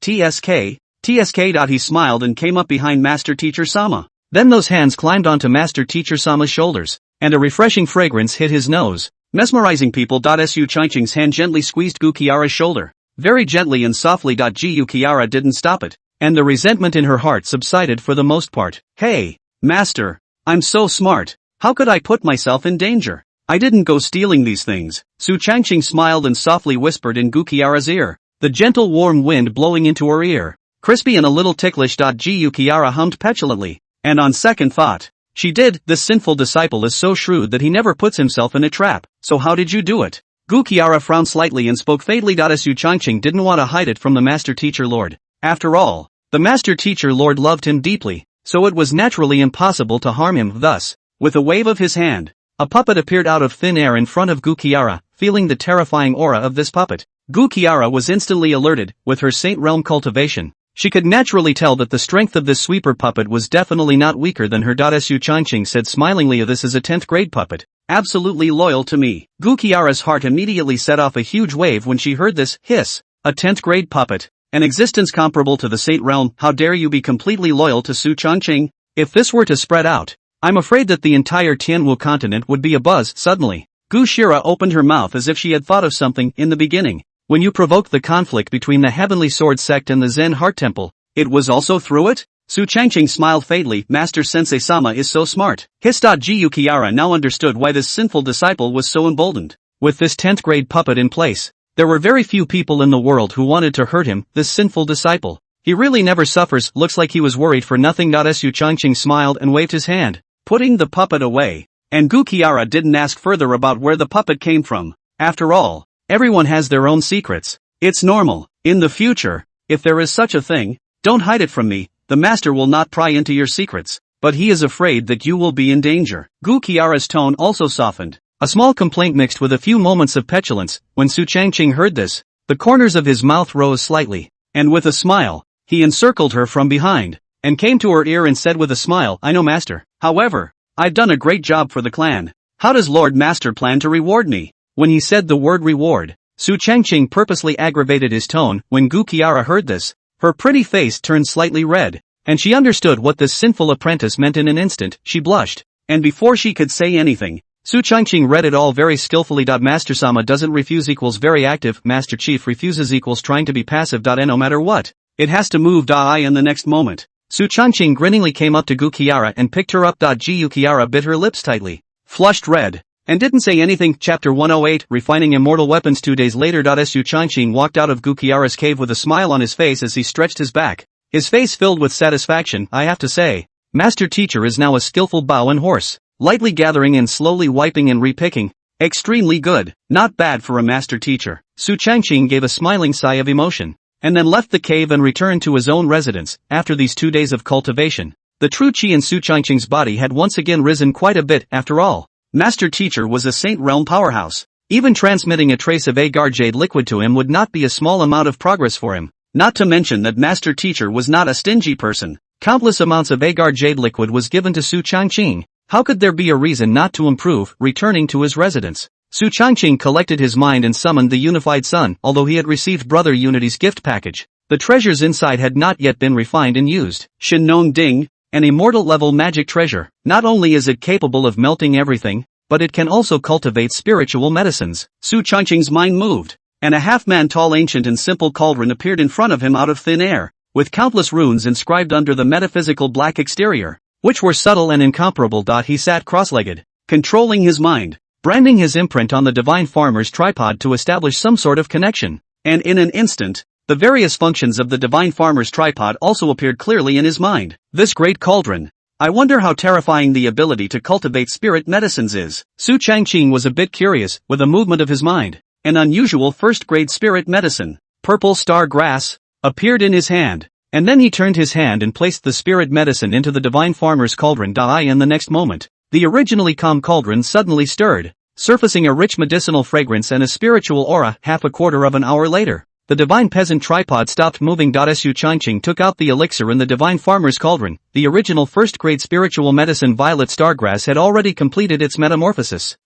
He smiled and came up behind Master Teacher-sama. Then those hands climbed onto Master Teacher-sama's shoulders, and a refreshing fragrance hit his nose, mesmerizing people. Su Changqing's hand gently squeezed Gu Kiara's shoulder, very gently and softly. Gu Kiara didn't stop it, and the resentment in her heart subsided for the most part. Hey, Master, I'm so smart. How could I put myself in danger? I didn't go stealing these things. Su Changqing smiled and softly whispered in Gu Kiara's ear, the gentle warm wind blowing into her ear. Crispy and a little ticklish. Gu Kiara hummed petulantly, and on second thought, she did. This sinful disciple is so shrewd that he never puts himself in a trap. So how did you do it? Gu Kiara frowned slightly and spoke faintly. Su Changqing didn't want to hide it from the Master Teacher Lord. After all, the Master Teacher Lord loved him deeply, so it was naturally impossible to harm him. Thus, with a wave of his hand, a puppet appeared out of thin air in front of Gu Kiara. Feeling the terrifying aura of this puppet, Gu Kiara was instantly alerted. With her Saint Realm cultivation, she could naturally tell that the strength of this sweeper puppet was definitely not weaker than her. Su Changqing said smilingly, this is a 10th grade puppet, absolutely loyal to me. Gu Kiara's heart immediately set off a huge wave when she heard this. Hiss, a 10th grade puppet, an existence comparable to the Saint Realm. How dare you be completely loyal to Su Changqing? If this were to spread out, I'm afraid that the entire Tianwu continent would be abuzz. Suddenly, Gu Shira opened her mouth as if she had thought of something. In the beginning, when you provoked the conflict between the Heavenly Sword Sect and the Zen Heart Temple, it was also through it? Su Changqing smiled faintly. Master Sensei-sama is so smart. Hiss. Gu Kiara now understood why this sinful disciple was so emboldened. With this 10th grade puppet in place, there were very few people in the world who wanted to hurt him. This sinful disciple, he really never suffers. Looks like he was worried for nothing. Su Changqing smiled and waved his hand, putting the puppet away, and Gu Kiara didn't ask further about where the puppet came from. After all, everyone has their own secrets. It's normal. In the future, if there is such a thing, don't hide it from me. The master will not pry into your secrets. but he is afraid that you will be in danger. Gu Qiara's tone also softened. A small complaint mixed with a few moments of petulance. When Su Changqing heard this, the corners of his mouth rose slightly, and with a smile, he encircled her from behind, and came to her ear and said with a smile, I know master. However, I've done a great job for the clan. How does Lord Master plan to reward me? When he said the word reward, Su Changqing purposely aggravated his tone. When Gu Qiara heard this, her pretty face turned slightly red, and she understood what this sinful apprentice meant in an instant. She blushed, and before she could say anything, Su Changqing read it all very skillfully. Master Sama doesn't refuse equals very active, Master Chief refuses equals trying to be passive. And no matter what, it has to move. I in the next moment, Su Changqing grinningly came up to Gu Qiara and picked her up. Gu Qiara bit her lips tightly, flushed red, and didn't say anything. Chapter 108 Refining Immortal Weapons. 2 days later. Su Changqing walked out of Gu Qiara's cave with a smile on his face as he stretched his back, his face filled with satisfaction. I have to say, Master Teacher is now a skillful bow and horse. Lightly gathering and slowly wiping and repicking. Extremely good. Not bad for a master teacher. Su Changqing gave a smiling sigh of emotion, and then left the cave and returned to his own residence. After these 2 days of cultivation, the true chi in Su Changqing's body had once again risen quite a bit. After all, Master Teacher was a Saint Realm powerhouse. Even transmitting a trace of agar jade liquid to him would not be a small amount of progress for him. Not to mention that Master Teacher was not a stingy person. Countless amounts of agar jade liquid was given to Su Changqing. How could there be a reason not to improve? Returning to his residence, Su Changqing collected his mind and summoned the Unified Sun. Although he had received Brother Unity's gift package, the treasures inside had not yet been refined and used. Shin Nong Ding, an immortal level magic treasure. Not only is it capable of melting everything, but it can also cultivate spiritual medicines. Su Changqing's mind moved, and a half-man tall ancient and simple cauldron appeared in front of him out of thin air, with countless runes inscribed under the metaphysical black exterior, which were subtle and incomparable. He sat cross-legged, controlling his mind, branding his imprint on the divine farmer's tripod to establish some sort of connection, and in an instant, the various functions of the divine farmer's tripod also appeared clearly in his mind. This great cauldron. I wonder how terrifying the ability to cultivate spirit medicines is. Su Changqing was a bit curious. With a movement of his mind, an unusual first-grade spirit medicine, purple star grass, appeared in his hand. And then he turned his hand and placed the spirit medicine into the divine farmer's cauldron. In the next moment, the originally calm cauldron suddenly stirred, surfacing a rich medicinal fragrance and a spiritual aura. Half a quarter of an hour later, the divine peasant tripod stopped moving. Su Changqing took out the elixir in the divine farmer's cauldron. The original first-grade spiritual medicine violet stargrass had already completed its metamorphosis.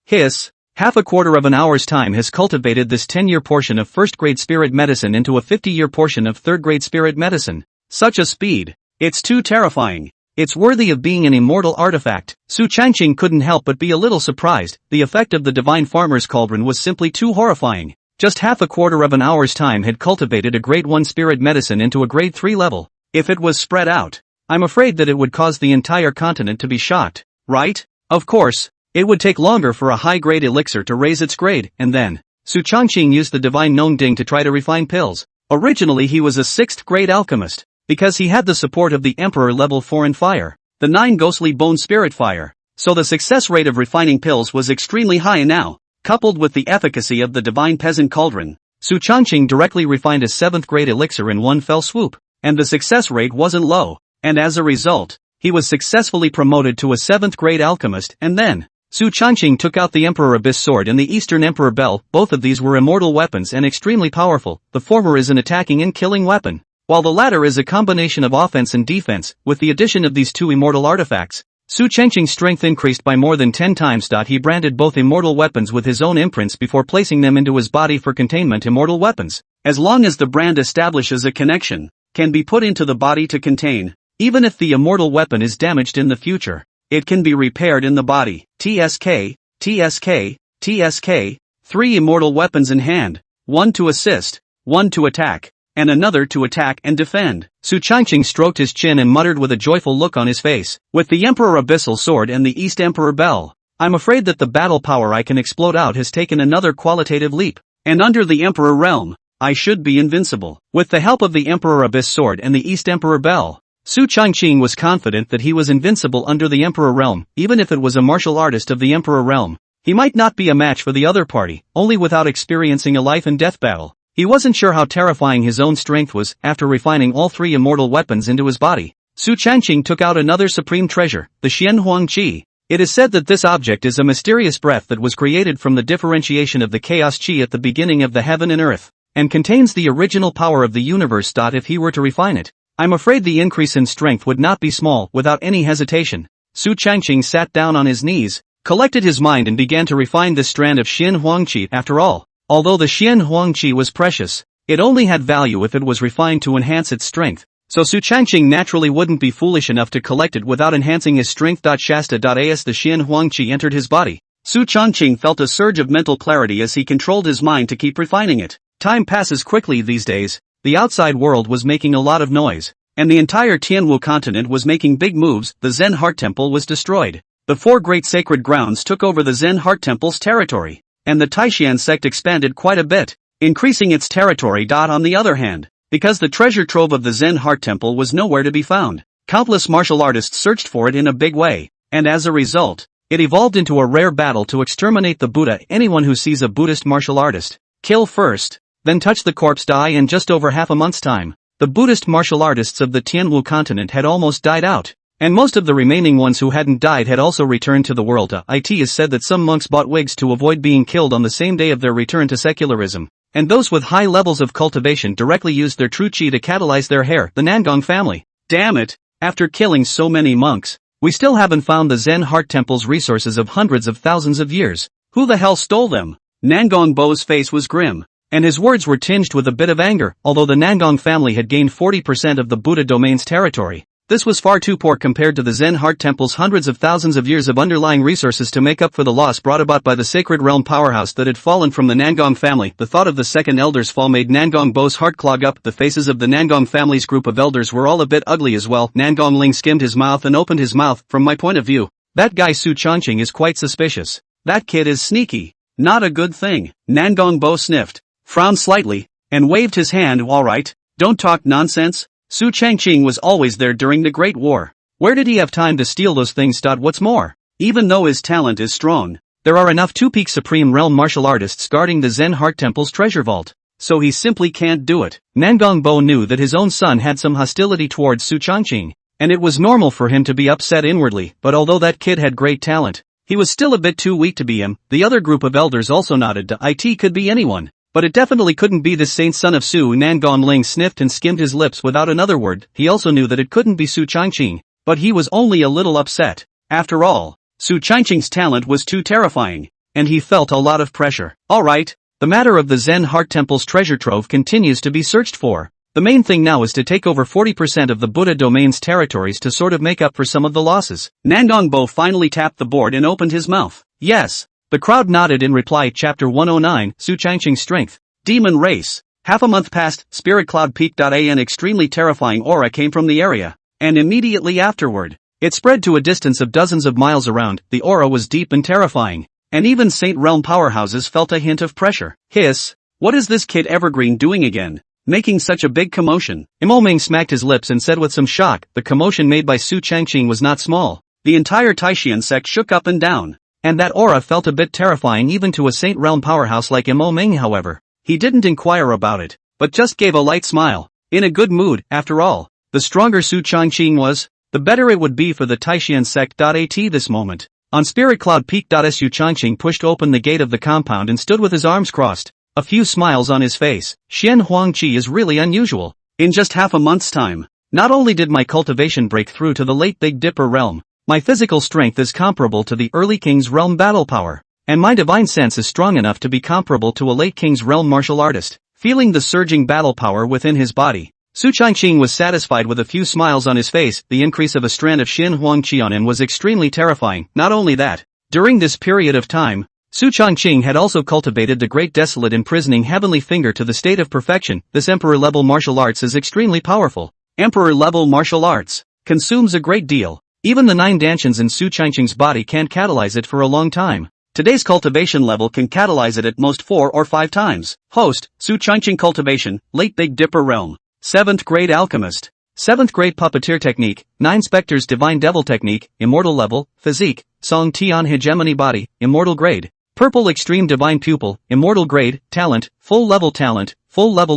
Half a quarter of an hour's time has cultivated this 10-year portion of first-grade spirit medicine into a 50-year portion of third-grade spirit medicine. Such a speed. It's too terrifying. It's worthy of being an immortal artifact. Su Changqing couldn't help but be a little surprised. The effect of the divine farmer's cauldron was simply too horrifying. Just half a quarter of an hour's time had cultivated a grade 1 spirit medicine into a grade 3 level. If it was spread out, I'm afraid that it would cause the entire continent to be shocked, right? Of course, it would take longer for a high-grade elixir to raise its grade, and then, Su Changqing used the divine Nong Ding to try to refine pills. Originally he was a 6th grade alchemist, because he had the support of the Emperor level 4 in fire, the 9 ghostly bone spirit fire, so the success rate of refining pills was extremely high. Now, coupled with the efficacy of the divine peasant cauldron, Su Changqing directly refined a 7th grade elixir in one fell swoop, and the success rate wasn't low, and as a result, he was successfully promoted to a 7th grade alchemist. And then, Su Changqing took out the Emperor Abyss Sword and the Eastern Emperor Bell. Both of these were immortal weapons and extremely powerful. The former is an attacking and killing weapon, while the latter is a combination of offense and defense. With the addition of these two immortal artifacts, Su Changqing's strength increased by more than 10 times. He branded both immortal weapons with his own imprints before placing them into his body for containment. Immortal weapons, as long as the brand establishes a connection, can be put into the body to contain. Even if the immortal weapon is damaged in the future, it can be repaired in the body. TSK, TSK, TSK, 3 immortal weapons in hand, 1 to assist, 1 to attack, and another to attack and defend. Su Changqing stroked his chin and muttered with a joyful look on his face. With the Emperor Abyssal Sword and the East Emperor Bell, I'm afraid that the battle power I can explode out has taken another qualitative leap. And under the Emperor Realm, I should be invincible. With the help of the Emperor Abyss Sword and the East Emperor Bell, Su Changqing was confident that he was invincible under the Emperor Realm. Even if it was a martial artist of the Emperor Realm, he might not be a match for the other party, only without experiencing a life and death battle. He wasn't sure how terrifying his own strength was. After refining all 3 immortal weapons into his body, Su Changqing took out another supreme treasure, the Xian Huang Qi. It is said that this object is a mysterious breath that was created from the differentiation of the chaos qi at the beginning of the heaven and earth, and contains the original power of the universe. If he were to refine it, I'm afraid the increase in strength would not be small. Without any hesitation, Su Changqing sat down on his knees, collected his mind and began to refine this strand of Xian Huang Qi. After all, although the Xian Huang Qi was precious, it only had value if it was refined to enhance its strength. So Su Changqing naturally wouldn't be foolish enough to collect it without enhancing his strength. Shasta.as the Xian Huang Qi entered his body. Su Changqing felt a surge of mental clarity as he controlled his mind to keep refining it. Time passes quickly these days. The outside world was making a lot of noise, and the entire Tianwu continent was making big moves. The Zen Heart Temple was destroyed. The 4 great sacred grounds took over the Zen Heart Temple's territory, and the Taishan sect expanded quite a bit, increasing its territory. On the other hand, because the treasure trove of the Zen Heart Temple was nowhere to be found, countless martial artists searched for it in a big way, and as a result, it evolved into a rare battle to exterminate the Buddha. Anyone who sees a Buddhist martial artist, kill first, then touch the corpse. In just over half a month's time, the Buddhist martial artists of the Tianwu continent had almost died out, and most of the remaining ones who hadn't died had also returned to the world. It is said that some monks bought wigs to avoid being killed on the same day of their return to secularism, and those with high levels of cultivation directly used their true qi to catalyze their hair. The Nangong family. Damn it, after killing so many monks, we still haven't found the Zen Heart Temple's resources of hundreds of thousands of years. Who the hell stole them? Nangong Bo's face was grim, and his words were tinged with a bit of anger. Although the Nangong family had gained 40% of the Buddha domain's territory, this was far too poor compared to the Zen Heart Temple's hundreds of thousands of years of underlying resources to make up for the loss brought about by the sacred realm powerhouse that had fallen from the Nangong family. The thought of the second elder's fall made Nangong Bo's heart clog up. The faces of the Nangong family's group of elders were all a bit ugly as well. Nangong Ling skimmed his mouth and opened his mouth. From my point of view, that guy Su Changqing is quite suspicious. That kid is sneaky. Not a good thing. Nangong Bo sniffed, frowned slightly, and waved his hand. All right, don't talk nonsense. Su Changqing was always there during the Great War. Where did he have time to steal those things? What's more, even though his talent is strong, there are enough two-peak Supreme Realm martial artists guarding the Zen Heart Temple's treasure vault, so he simply can't do it. Nangong Bo knew that his own son had some hostility towards Su Changqing, and it was normal for him to be upset inwardly. But although that kid had great talent, he was still a bit too weak to be him. The other group of elders also nodded. It could be anyone, but it definitely couldn't be the saint son of Su. Nangong Ling sniffed and skimmed his lips without another word. He also knew that it couldn't be Su Changqing, but he was only a little upset. After all, Su Changqing's talent was too terrifying, and he felt a lot of pressure. Alright, the matter of the Zen Heart Temple's treasure trove continues to be searched for. The main thing now is to take over 40% of the Buddha domain's territories to sort of make up for some of the losses. Nangong Bo finally tapped the board and opened his mouth. Yes. The crowd nodded in reply. Chapter 109, Su Changqing's Strength. Demon Race. Half a month passed. Spirit Cloud peaked. An extremely terrifying aura came from the area, and immediately afterward, it spread to a distance of dozens of miles around. The aura was deep and terrifying, and even Saint Realm powerhouses felt a hint of pressure. Hiss! What is this kid Evergreen doing again, making such a big commotion? Imoming smacked his lips and said with some shock, the commotion made by Su Changqing was not small. The entire Taishan sect shook up and down, and that aura felt a bit terrifying even to a Saint Realm powerhouse like Imoming. However, he didn't inquire about it, but just gave a light smile. In a good mood. After all, the stronger Su Changqing was, the better it would be for the Taishan sect. At this moment, on Spirit Cloud Peak. Su Changqing pushed open the gate of the compound and stood with his arms crossed, a few smiles on his face. Xian Huang Qi is really unusual. In just half a month's time, not only did my cultivation break through to the late Big Dipper realm, my physical strength is comparable to the early King's Realm battle power, and my divine sense is strong enough to be comparable to a late King's Realm martial artist. Feeling the surging battle power within his body, Su Changqing was satisfied with a few smiles on his face. The increase of a strand of Xian Huang Qi on him was extremely terrifying. Not only that, during this period of time, Su Changqing had also cultivated the great desolate imprisoning heavenly finger to the state of perfection. This emperor-level martial arts is extremely powerful. Emperor-level martial arts consumes a great deal. Even the 9 dantians in Su Changqing's body can't catalyze it for a long time. Today's cultivation level can catalyze it at most 4 or 5 times. Host, Su Changqing Cultivation, Late Big Dipper Realm. 7th Grade Alchemist. 7th Grade Puppeteer Technique, 9 Spectres Divine Devil Technique, Immortal Level, Physique, Song Tian Hegemony Body, Immortal Grade. Purple Extreme Divine Pupil, Immortal Grade, Talent, Full Level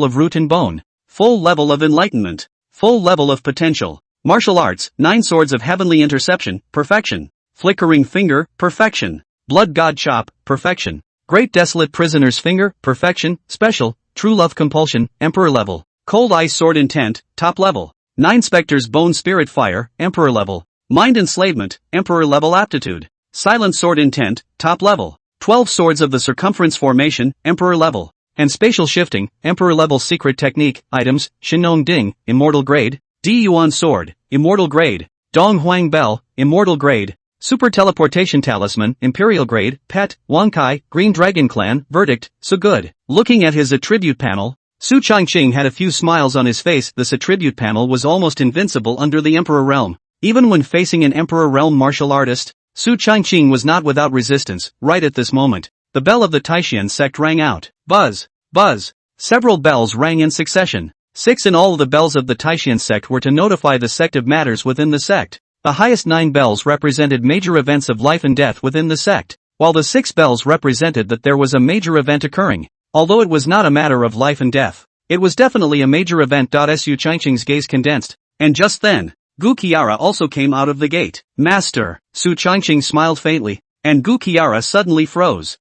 of Root and Bone. Full Level of Enlightenment. Full Level of Potential. Martial arts, 9 swords of heavenly interception, perfection. Flickering finger, perfection. Blood god chop, perfection. Great desolate prisoner's finger, perfection. Special, true love compulsion, emperor level. Cold ice sword intent, top level. 9 specters bone spirit fire, emperor level. Mind enslavement, emperor level aptitude. Silent sword intent, top level. 12 swords of the circumference formation, emperor level. And spatial shifting, emperor level secret technique, items, Shinong Ding, immortal grade. Di Yuan sword, immortal grade. Dong Huang bell, immortal grade. Super teleportation talisman, imperial grade. Pet, Wangkai, green dragon clan, verdict, so good. Looking at his attribute panel, Su Changqing had a few smiles on his face. This attribute panel was almost invincible under the emperor realm. Even when facing an emperor realm martial artist, Su Changqing was not without resistance. Right at this moment, the bell of the Taishan sect rang out. Buzz, buzz. Several bells rang in succession. 6 in all of the bells of the Taishan sect were to notify the sect of matters within the sect. The highest 9 bells represented major events of life and death within the sect, while the 6 bells represented that there was a major event occurring. Although it was not a matter of life and death, it was definitely a major event. Su Changqing's gaze condensed, and just then, Gu Qiara also came out of the gate. Master, Su Changqing smiled faintly, and Gu Qiara suddenly froze.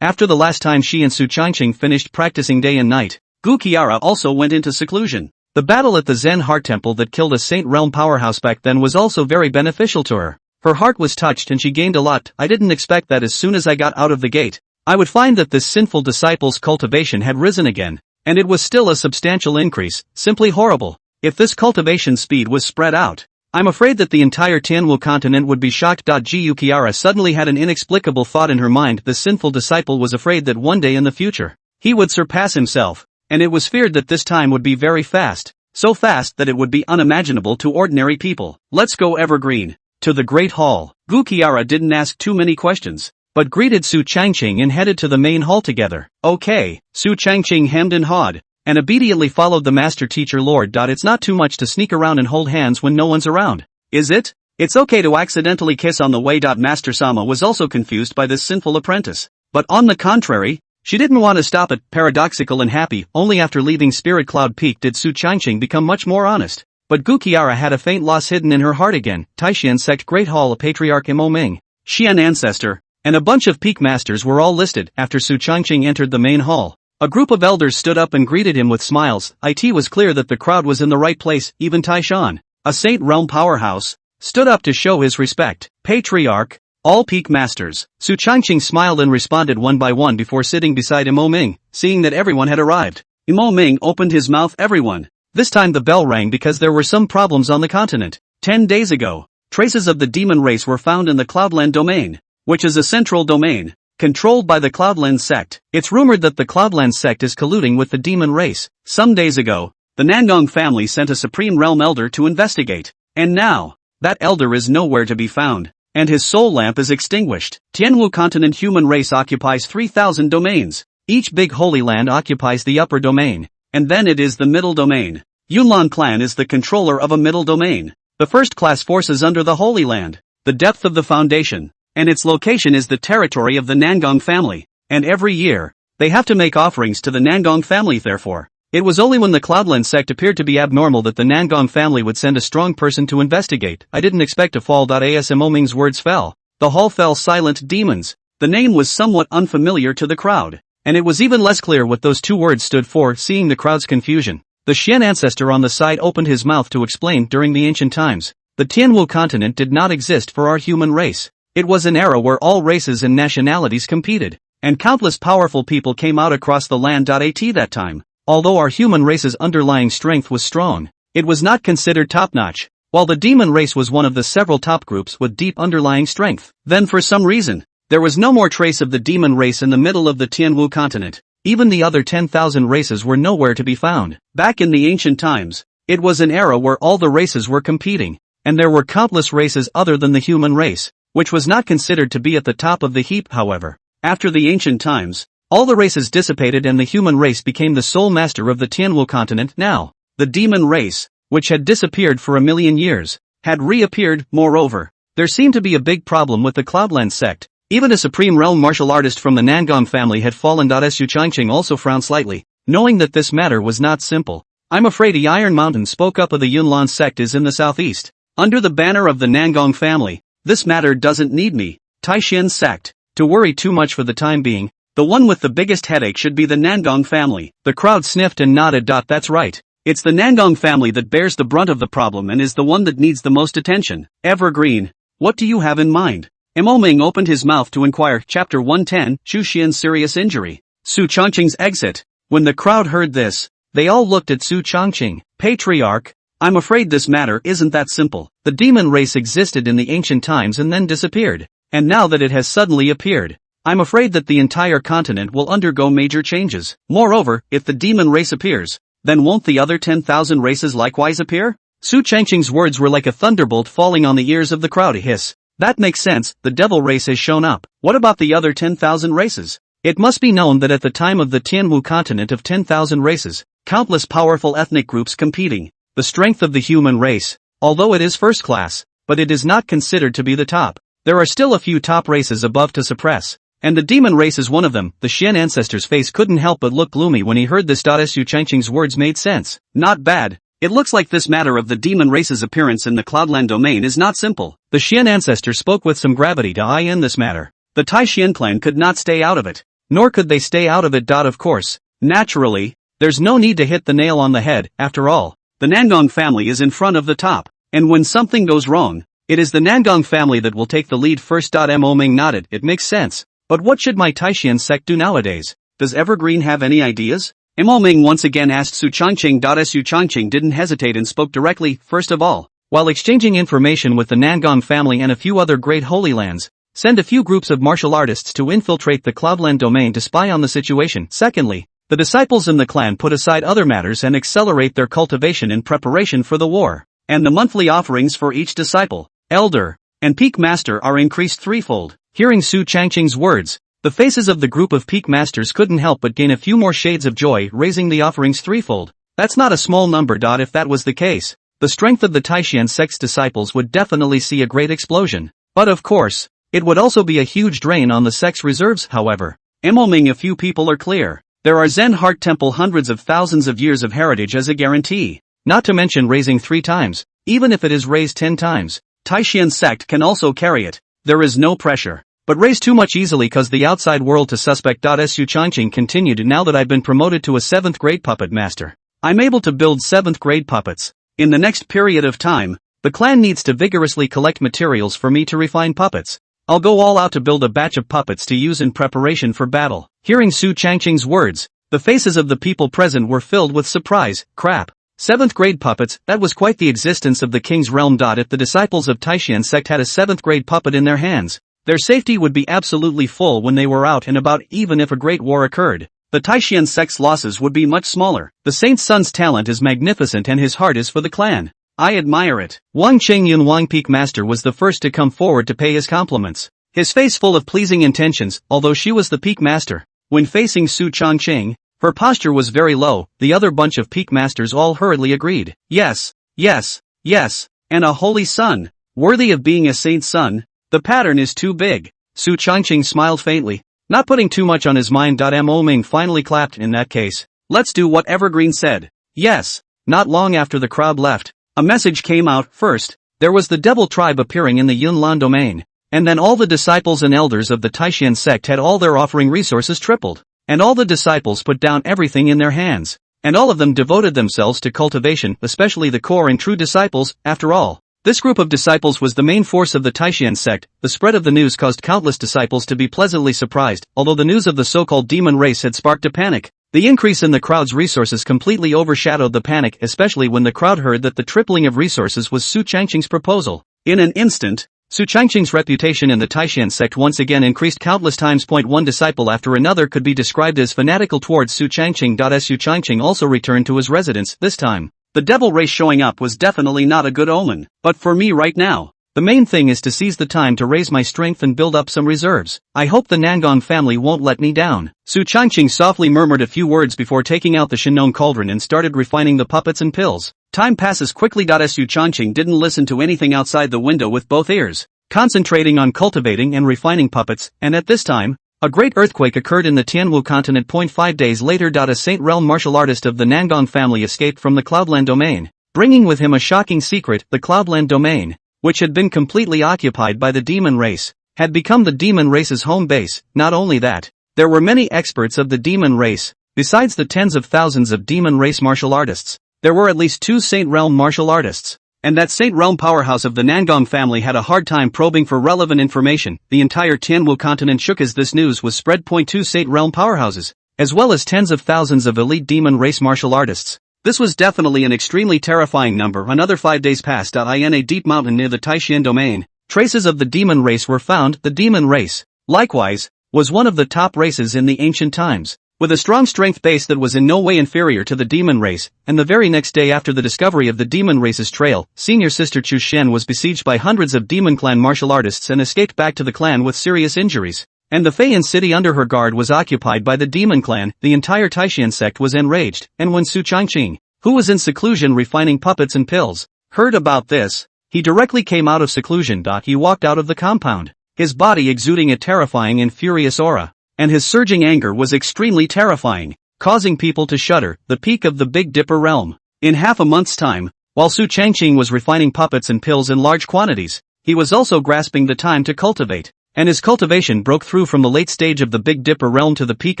After the last time she and Su Changqing finished practicing day and night, Gu Qiara also went into seclusion. The battle at the Zen Heart Temple that killed a Saint Realm powerhouse back then was also very beneficial to her. Her heart was touched and she gained a lot. I didn't expect that as soon as I got out of the gate, I would find that this sinful disciple's cultivation had risen again, and it was still a substantial increase. Simply horrible. If this cultivation speed was spread out, I'm afraid that the entire Tianwu continent would be shocked. Gu Qiara suddenly had an inexplicable thought in her mind. The sinful disciple was afraid that one day in the future, he would surpass himself, and it was feared that this time would be very fast, so fast that it would be unimaginable to ordinary people. Let's go Evergreen. To the Great Hall. Gu Qiara didn't ask too many questions, but greeted Su Changqing and headed to the main hall together. Okay, Su Changqing hemmed and hawed, and obediently followed the master teacher Lord. It's not too much to sneak around and hold hands when no one's around, is it? It's okay to accidentally kiss on the way. Master Sama was also confused by this sinful apprentice, but on the contrary, she didn't want to stop it. Paradoxical and happy. Only after leaving Spirit Cloud Peak did Su Changqing become much more honest. But Gu Qiara had a faint loss hidden in her heart again. Taishan Sect Great Hall. A Patriarch Mo Ming, Xian Ancestor, and a bunch of peak masters were all listed. After Su Changqing entered the main hall, a group of elders stood up and greeted him with smiles. It was clear that the crowd was in the right place. Even Taishan, a Saint Realm powerhouse, stood up to show his respect. Patriarch, all peak masters. Su Changqing smiled and responded one by one before sitting beside Mo Ming. Seeing that everyone had arrived, Mo Ming opened his mouth. Everyone. This time the bell rang because there were some problems on the continent. 10 days ago, traces of the demon race were found in the Cloudland domain, which is a central domain controlled by the Cloudland sect. It's rumored that the Cloudland sect is colluding with the demon race. Some days ago, the Nangong family sent a Supreme Realm Elder to investigate, and now, that elder is nowhere to be found, and his soul lamp is extinguished. Tianwu continent human race occupies 3,000 domains. Each big holy land occupies the upper domain, and then it is the middle domain. Yunlan clan is the controller of a middle domain. The first-class forces under the Holy Land, the depth of the foundation, and its location is the territory of the Nangong family, and every year, they have to make offerings to the Nangong family. Therefore, it was only when the Cloudland sect appeared to be abnormal that the Nangong family would send a strong person to investigate. I didn't expect to fall. As Mo Ming's words fell, the hall fell silent. Demons. The name was somewhat unfamiliar to the crowd, and it was even less clear what those two words stood for. Seeing the crowd's confusion, the Xian ancestor on the side opened his mouth to explain. During the ancient times, the Tianwu continent did not exist for our human race. It was an era where all races and nationalities competed, and countless powerful people came out across the land. At that time, although our human race's underlying strength was strong, it was not considered top-notch, while the demon race was one of the several top groups with deep underlying strength. Then for some reason, there was no more trace of the demon race in the middle of the Tianwu continent. Even the other 10,000 races were nowhere to be found. Back in the ancient times, it was an era where all the races were competing, and there were countless races other than the human race, which was not considered to be at the top of the heap. However, after the ancient times, all the races dissipated and the human race became the sole master of the Tianwu continent. Now, the demon race, which had disappeared for 1,000,000 years, had reappeared. Moreover, there seemed to be a big problem with the Cloudland sect. Even a supreme realm martial artist from the Nangong family had fallen. Su Changqing also frowned slightly, knowing that this matter was not simple. I'm afraid the Iron Mountain spoke up of the Yunlan sect is in the southeast. Under the banner of the Nangong family, this matter doesn't need me, Taishan sect, to worry too much for the time being. The one with the biggest headache should be the Nangong family. The crowd sniffed and nodded. That's right. It's the Nangong family that bears the brunt of the problem and is the one that needs the most attention. Evergreen, what do you have in mind? Mo Ming opened his mouth to inquire. Chapter 110, Chu Xian's serious injury. Su Changqing's exit. When the crowd heard this, they all looked at Su Changqing. Patriarch, I'm afraid this matter isn't that simple. The demon race existed in the ancient times and then disappeared. And now that it has suddenly appeared, I'm afraid that the entire continent will undergo major changes. Moreover, if the demon race appears, then won't the other 10,000 races likewise appear? Su Changqing's words were like a thunderbolt falling on the ears of the crowd. Hiss. That makes sense, the devil race has shown up. What about the other 10,000 races? It must be known that at the time of the Tianwu continent of 10,000 races, countless powerful ethnic groups competing. The strength of the human race, although it is first class, but it is not considered to be the top. There are still a few top races above to suppress, and the demon race is one of them. The Xian ancestor's face couldn't help but look gloomy when he heard this. Su Changqing's words made sense. Not bad. It looks like this matter of the demon race's appearance in the Cloudland domain is not simple. The Xian ancestor spoke with some gravity. I in this matter. The Taishan clan could not stay out of it. Nor could they stay out of it. Of course. Naturally, there's no need to hit the nail on the head. After all, the Nangong family is in front of the top, and when something goes wrong, it is the Nangong family that will take the lead first. Mo Ming nodded. It makes sense. But what should my Taishan sect do nowadays? Does Evergreen have any ideas? Mo Ming once again asked Su Changqing. Su Changqing didn't hesitate and spoke directly. First of all, while exchanging information with the Nangong family and a few other great holy lands, send a few groups of martial artists to infiltrate the Cloudland domain to spy on the situation. Secondly, the disciples in the clan put aside other matters and accelerate their cultivation in preparation for the war. And the monthly offerings for each disciple, elder, and peak master are increased threefold. Hearing Su Changqing's words, the faces of the group of peak masters couldn't help but gain a few more shades of joy. Raising the offerings threefold. That's not a small number. If that was the case, the strength of the Taishan sect's disciples would definitely see a great explosion. But of course, it would also be a huge drain on the sect's reserves. However, Mo Ming, a few people are clear. There are Zen Heart Temple hundreds of thousands of years of heritage as a guarantee. Not to mention raising 3 times, even if it is raised 10 times, Taishan sect can also carry it. There is no pressure. But raise too much easily cause the outside world to suspect. Su Changqing continued. Now that I've been promoted to a 7th grade puppet master, I'm able to build 7th grade puppets. In the next period of time, the clan needs to vigorously collect materials for me to refine puppets. I'll go all out to build a batch of puppets to use in preparation for battle. Hearing Su Changqing's words, the faces of the people present were filled with surprise. Crap. 7th grade puppets, that was quite the existence of the king's realm. If the disciples of Taishan sect had a 7th grade puppet in their hands, their safety would be absolutely full when they were out and about. Even if a great war occurred, the Taishan sect's losses would be much smaller. The saint's son's talent is magnificent and his heart is for the clan. I admire it. Wang Qingyun, Wang Peak Master, was the first to come forward to pay his compliments. His face full of pleasing intentions. Although she was the Peak Master, when facing Su Changqing, her posture was very low. The other bunch of Peak Masters all hurriedly agreed. Yes, yes, yes, and a holy son, worthy of being a saint's son. The pattern is too big. Su Changqing smiled faintly, not putting too much on his mind. Mo Ming finally clapped. In that case, let's do what Evergreen said. Yes. Not long after the crowd left, a message came out. First, there was the devil tribe appearing in the Yunlan domain, and then all the disciples and elders of the Taishan sect had all their offering resources tripled, and all the disciples put down everything in their hands, and all of them devoted themselves to cultivation, especially the core and true disciples. After all, this group of disciples was the main force of the Taishan sect. The spread of the news caused countless disciples to be pleasantly surprised. Although the news of the so-called demon race had sparked a panic, the increase in the crowd's resources completely overshadowed the panic, especially when the crowd heard that the tripling of resources was Su Changqing's proposal. In an instant, Su Changqing's reputation in the Taishan sect once again increased countless times. One disciple after another could be described as fanatical towards Su Changqing. Su Changqing also returned to his residence. This time, the devil race showing up was definitely not a good omen. But for me right now, the main thing is to seize the time to raise my strength and build up some reserves. I hope the Nangong family won't let me down. Su Changqing softly murmured a few words before taking out the Shinnon cauldron and started refining the puppets and pills. Time passes quickly. Su Changqing didn't listen to anything outside the window with both ears, concentrating on cultivating and refining puppets, and at this time, A great earthquake occurred in the Tianwu continent. 5 days later. A Saint Realm martial artist of the Nangong family escaped from the Cloudland domain, bringing with him a shocking secret. The Cloudland domain, which had been completely occupied by the demon race, had become the demon race's home base. Not only that, there were many experts of the demon race. Besides the tens of thousands of demon race martial artists, there were at least 2 Saint Realm martial artists. And that Saint Realm powerhouse of the Nangong family had a hard time probing for relevant information. The entire Tianwu continent shook as this news was spread. 2 Saint Realm powerhouses, as well as tens of thousands of elite demon race martial artists. This was definitely an extremely terrifying number. Another 5 days passed. In a deep mountain near the Taishan domain, traces of the demon race were found. The demon race, likewise, was one of the top races in the ancient times, with a strong strength base that was in no way inferior to the demon race. And the very next day after the discovery of the demon race's trail, senior sister Chu Shen was besieged by hundreds of demon clan martial artists and escaped back to the clan with serious injuries. And the Feiyan city under her guard was occupied by the demon clan. The entire Taishan sect was enraged, and when Su Changqing, who was in seclusion refining puppets and pills, heard about this, he directly came out of seclusion. He walked out of the compound, his body exuding a terrifying and furious aura, and his surging anger was extremely terrifying, causing people to shudder. The peak of the Big Dipper realm. In half a month's time, while Su Changqing was refining puppets and pills in large quantities, he was also grasping the time to cultivate, and his cultivation broke through from the late stage of the Big Dipper realm to the peak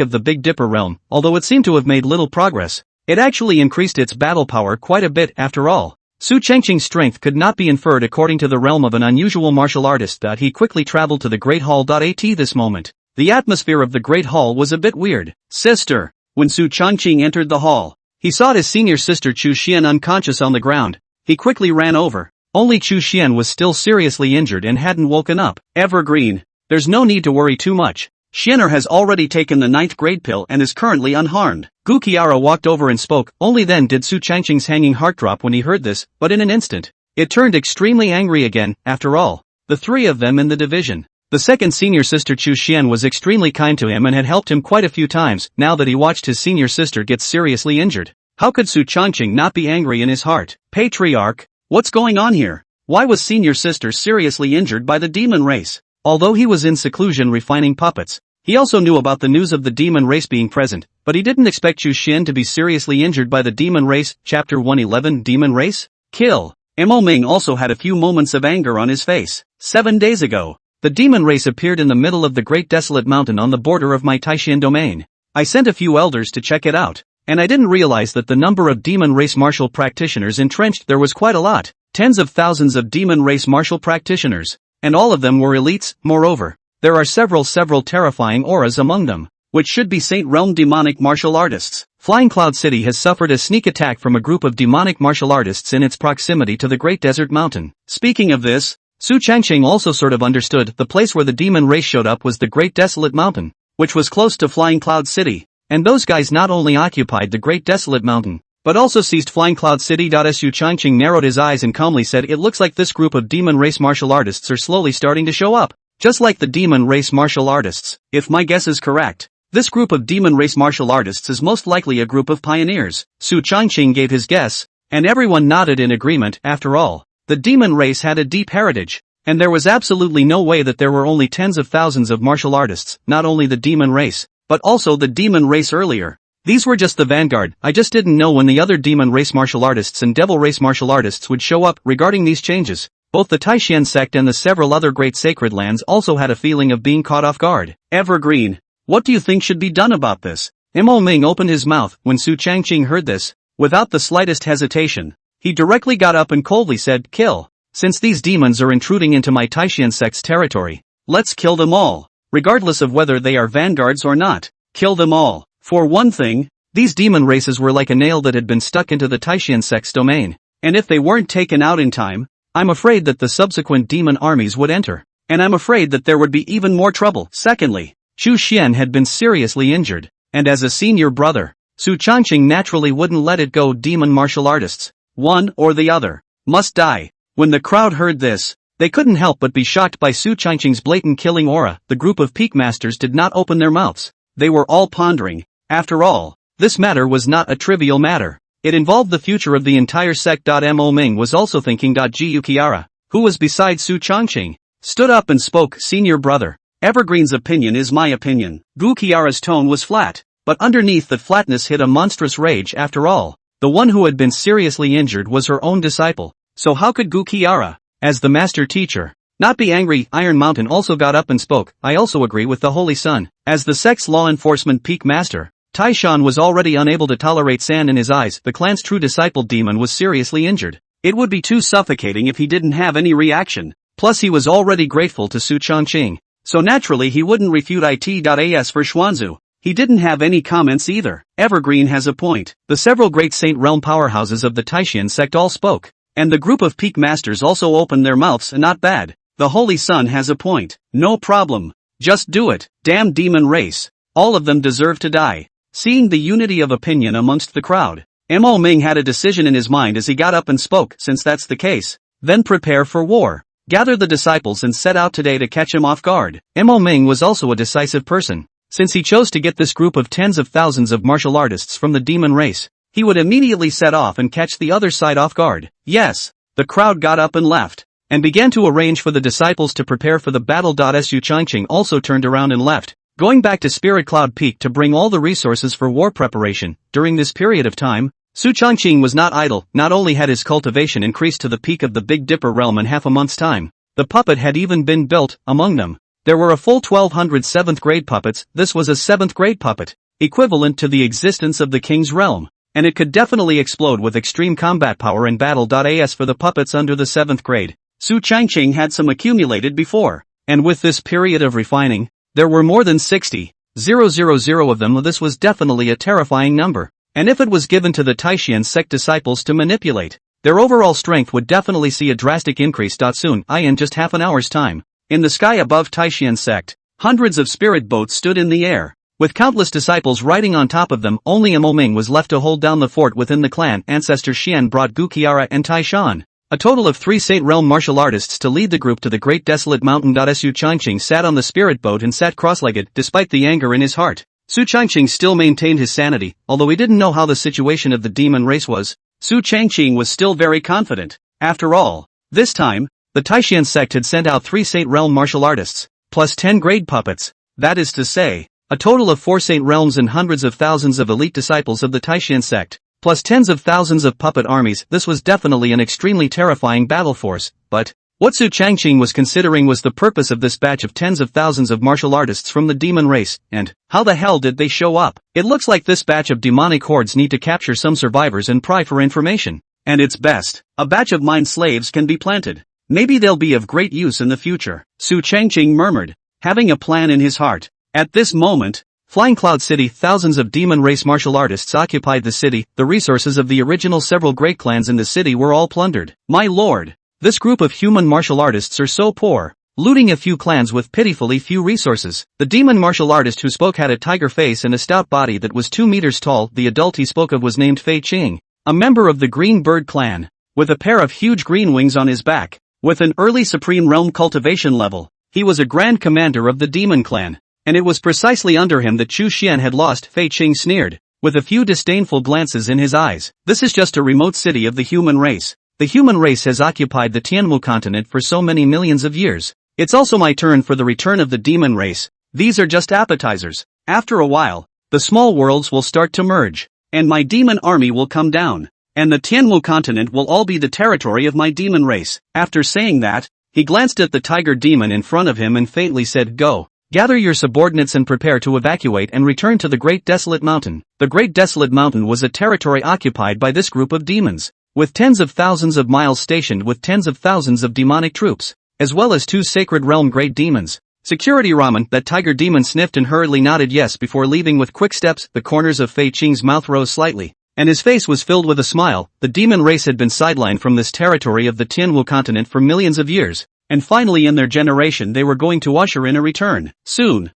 of the Big Dipper realm. Although it seemed to have made little progress, it actually increased its battle power quite a bit. After all, Su Changqing's strength could not be inferred according to the realm of an unusual martial artist. He quickly traveled to the Great Hall. At this moment, the atmosphere of the Great Hall was a bit weird. Sister. When Su Changqing entered the hall, he saw his senior sister Chu Xian unconscious on the ground. He quickly ran over. Only Chu Xian was still seriously injured and hadn't woken up. Evergreen. There's no need to worry too much. Xianer has already taken the 9th grade pill and is currently unharmed. Gu Qiara walked over and spoke. Only then did Su Changqing's hanging heart drop when he heard this, but in an instant, it turned extremely angry again. After all, the 3 of them in the division. The second senior sister Chu Xian was extremely kind to him and had helped him quite a few times. Now that he watched his senior sister get seriously injured, how could Su Changqing not be angry in his heart? Patriarch, what's going on here? Why was senior sister seriously injured by the demon race? Although he was in seclusion refining puppets, he also knew about the news of the demon race being present, but he didn't expect Chu Xian to be seriously injured by the demon race. Chapter 111 Demon Race? Kill. Mo Ming also had a few moments of anger on his face. 7 days ago, the demon race appeared in the middle of the great desolate mountain on the border of my Taishan domain. I sent a few elders to check it out, and I didn't realize that the number of demon race martial practitioners entrenched there was quite a lot. Tens of thousands of demon race martial practitioners, and all of them were elites. Moreover, there are several terrifying auras among them, which should be Saint Realm demonic martial artists. Flying Cloud City has suffered a sneak attack from a group of demonic martial artists in its proximity to the Great Desert Mountain. Speaking of this, Su Changqing also sort of understood. The place where the demon race showed up was the Great Desolate Mountain, which was close to Flying Cloud City, and those guys not only occupied the Great Desolate Mountain, but also seized Flying Cloud City. Su Changqing narrowed his eyes and calmly said, it looks like this group of demon race martial artists are slowly starting to show up, just like the demon race martial artists. If my guess is correct, this group of demon race martial artists is most likely a group of pioneers. Su Changqing gave his guess, and everyone nodded in agreement. After all, the demon race had a deep heritage, and there was absolutely no way that there were only tens of thousands of martial artists, not only the demon race, but also the demon race earlier. These were just the vanguard. I just didn't know when the other demon race martial artists and devil race martial artists would show up. Regarding these changes, both the Taishan sect and the several other great sacred lands also had a feeling of being caught off guard. Evergreen, what do you think should be done about this? Mo Ming opened his mouth. When Su Changqing heard this, without the slightest hesitation, he directly got up and coldly said, kill. Since these demons are intruding into my Taishan sect's territory, let's kill them all, regardless of whether they are vanguards or not. Kill them all. For one thing, these demon races were like a nail that had been stuck into the Taishan sect's domain, and if they weren't taken out in time, I'm afraid that the subsequent demon armies would enter, and I'm afraid that there would be even more trouble. Secondly, Chu Xian had been seriously injured, and as a senior brother, Su Changqing naturally wouldn't let it go. Demon martial artists, one or the other, must die. When the crowd heard this, they couldn't help but be shocked by Su Changqing's blatant killing aura. The group of peak masters did not open their mouths. They were all pondering. After all, this matter was not a trivial matter. It involved the future of the entire sect. Mo Ming was also thinking. Gu Qiara, who was beside Su Changqing, stood up and spoke. Senior brother, Evergreen's opinion is my opinion. Gu Kiara's tone was flat, but underneath that flatness hid a monstrous rage. After all, the one who had been seriously injured was her own disciple. So how could Gu Kiara, as the master teacher, not be angry? Iron Mountain also got up and spoke. I also agree with the Holy Sun. As the sect's law enforcement peak master, Taishan was already unable to tolerate sand in his eyes. The clan's true disciple demon was seriously injured. It would be too suffocating if he didn't have any reaction. Plus he was already grateful to Su Changqing, so naturally he wouldn't refute it.as for Xuanzu. He didn't have any comments either. Evergreen has a point. The several great Saint Realm powerhouses of the Taishan sect all spoke, and the group of peak masters also opened their mouths. Not bad. The Holy Sun has a point. No problem. Just do it. Damn demon race. All of them deserve to die. Seeing the unity of opinion amongst the crowd, Mo Ming had a decision in his mind as he got up and spoke. Since that's the case, then prepare for war. Gather the disciples and set out today to catch him off guard. Mo Ming was also a decisive person. Since he chose to get this group of tens of thousands of martial artists from the demon race, he would immediately set off and catch the other side off guard. Yes, the crowd got up and left, and began to arrange for the disciples to prepare for the battle. Su Changqing also turned around and left, going back to Spirit Cloud Peak to bring all the resources for war preparation. During this period of time, Su Changqing was not idle. Not only had his cultivation increased to the peak of the Big Dipper realm in half a month's time, the puppet had even been built. Among them, there were a full 1200 7th grade puppets. This was a 7th grade puppet, equivalent to the existence of the king's realm, and it could definitely explode with extreme combat power in battle. As for the puppets under the 7th grade, Su Changqing had some accumulated before, and with this period of refining, there were more than 60,000 of them. This was definitely a terrifying number, and if it was given to the Taishan sect disciples to manipulate, their overall strength would definitely see a drastic increase. Soon, in just half an hour's time, in the sky above Taishan sect, hundreds of spirit boats stood in the air, with countless disciples riding on top of them. Only Mo Ming was left to hold down the fort within the clan. Ancestor Xian brought Gu Kiara and Taishan, a total of 3 Saint Realm martial artists, to lead the group to the Great Desolate Mountain. Su Changqing sat on the spirit boat and sat cross-legged. Despite the anger in his heart, Su Changqing still maintained his sanity. Although he didn't know how the situation of the demon race was, Su Changqing was still very confident. After all, this time, the Taishan sect had sent out 3 Saint Realm martial artists, plus 10 grade puppets. That is to say, a total of 4 Saint Realms and hundreds of thousands of elite disciples of the Taishan sect, plus tens of thousands of puppet armies. This was definitely an extremely terrifying battle force. But what Su Changqing was considering was the purpose of this batch of tens of thousands of martial artists from the demon race, and how the hell did they show up? It looks like this batch of demonic hordes need to capture some survivors and pry for information. And it's best, a batch of mind slaves can be planted. Maybe they'll be of great use in the future, Su Changqing murmured, having a plan in his heart. At this moment, Flying Cloud City, thousands of demon race martial artists occupied the city. The resources of the original several great clans in the city were all plundered. My lord, this group of human martial artists are so poor, looting a few clans with pitifully few resources. The demon martial artist who spoke had a tiger face and a stout body that was 2 meters tall. The adult he spoke of was named Fei Qing, a member of the Green Bird clan, with a pair of huge green wings on his back. With an early Supreme Realm cultivation level, he was a Grand Commander of the Demon Clan, and it was precisely under him that Chu Xian had lost. Fei Qing sneered, with a few disdainful glances in his eyes. This is just a remote city of the human race. The human race has occupied the Tianmu continent for so many millions of years. It's also my turn for the return of the demon race. These are just appetizers. After a while, the small worlds will start to merge, and my demon army will come down, and the Tianmu continent will all be the territory of my demon race. After saying that, he glanced at the tiger demon in front of him and faintly said, "Go. Gather your subordinates and prepare to evacuate and return to the Great Desolate Mountain." The Great Desolate Mountain was a territory occupied by this group of demons, with tens of thousands of miles stationed with tens of thousands of demonic troops, as well as 2 Sacred Realm great demons. Security ramen. That tiger demon sniffed and hurriedly nodded yes before leaving with quick steps. The corners of Fei Qing's mouth rose slightly, and his face was filled with a smile. The demon race had been sidelined from this territory of the Tianwu continent for millions of years, and finally in their generation they were going to usher in a return. Soon,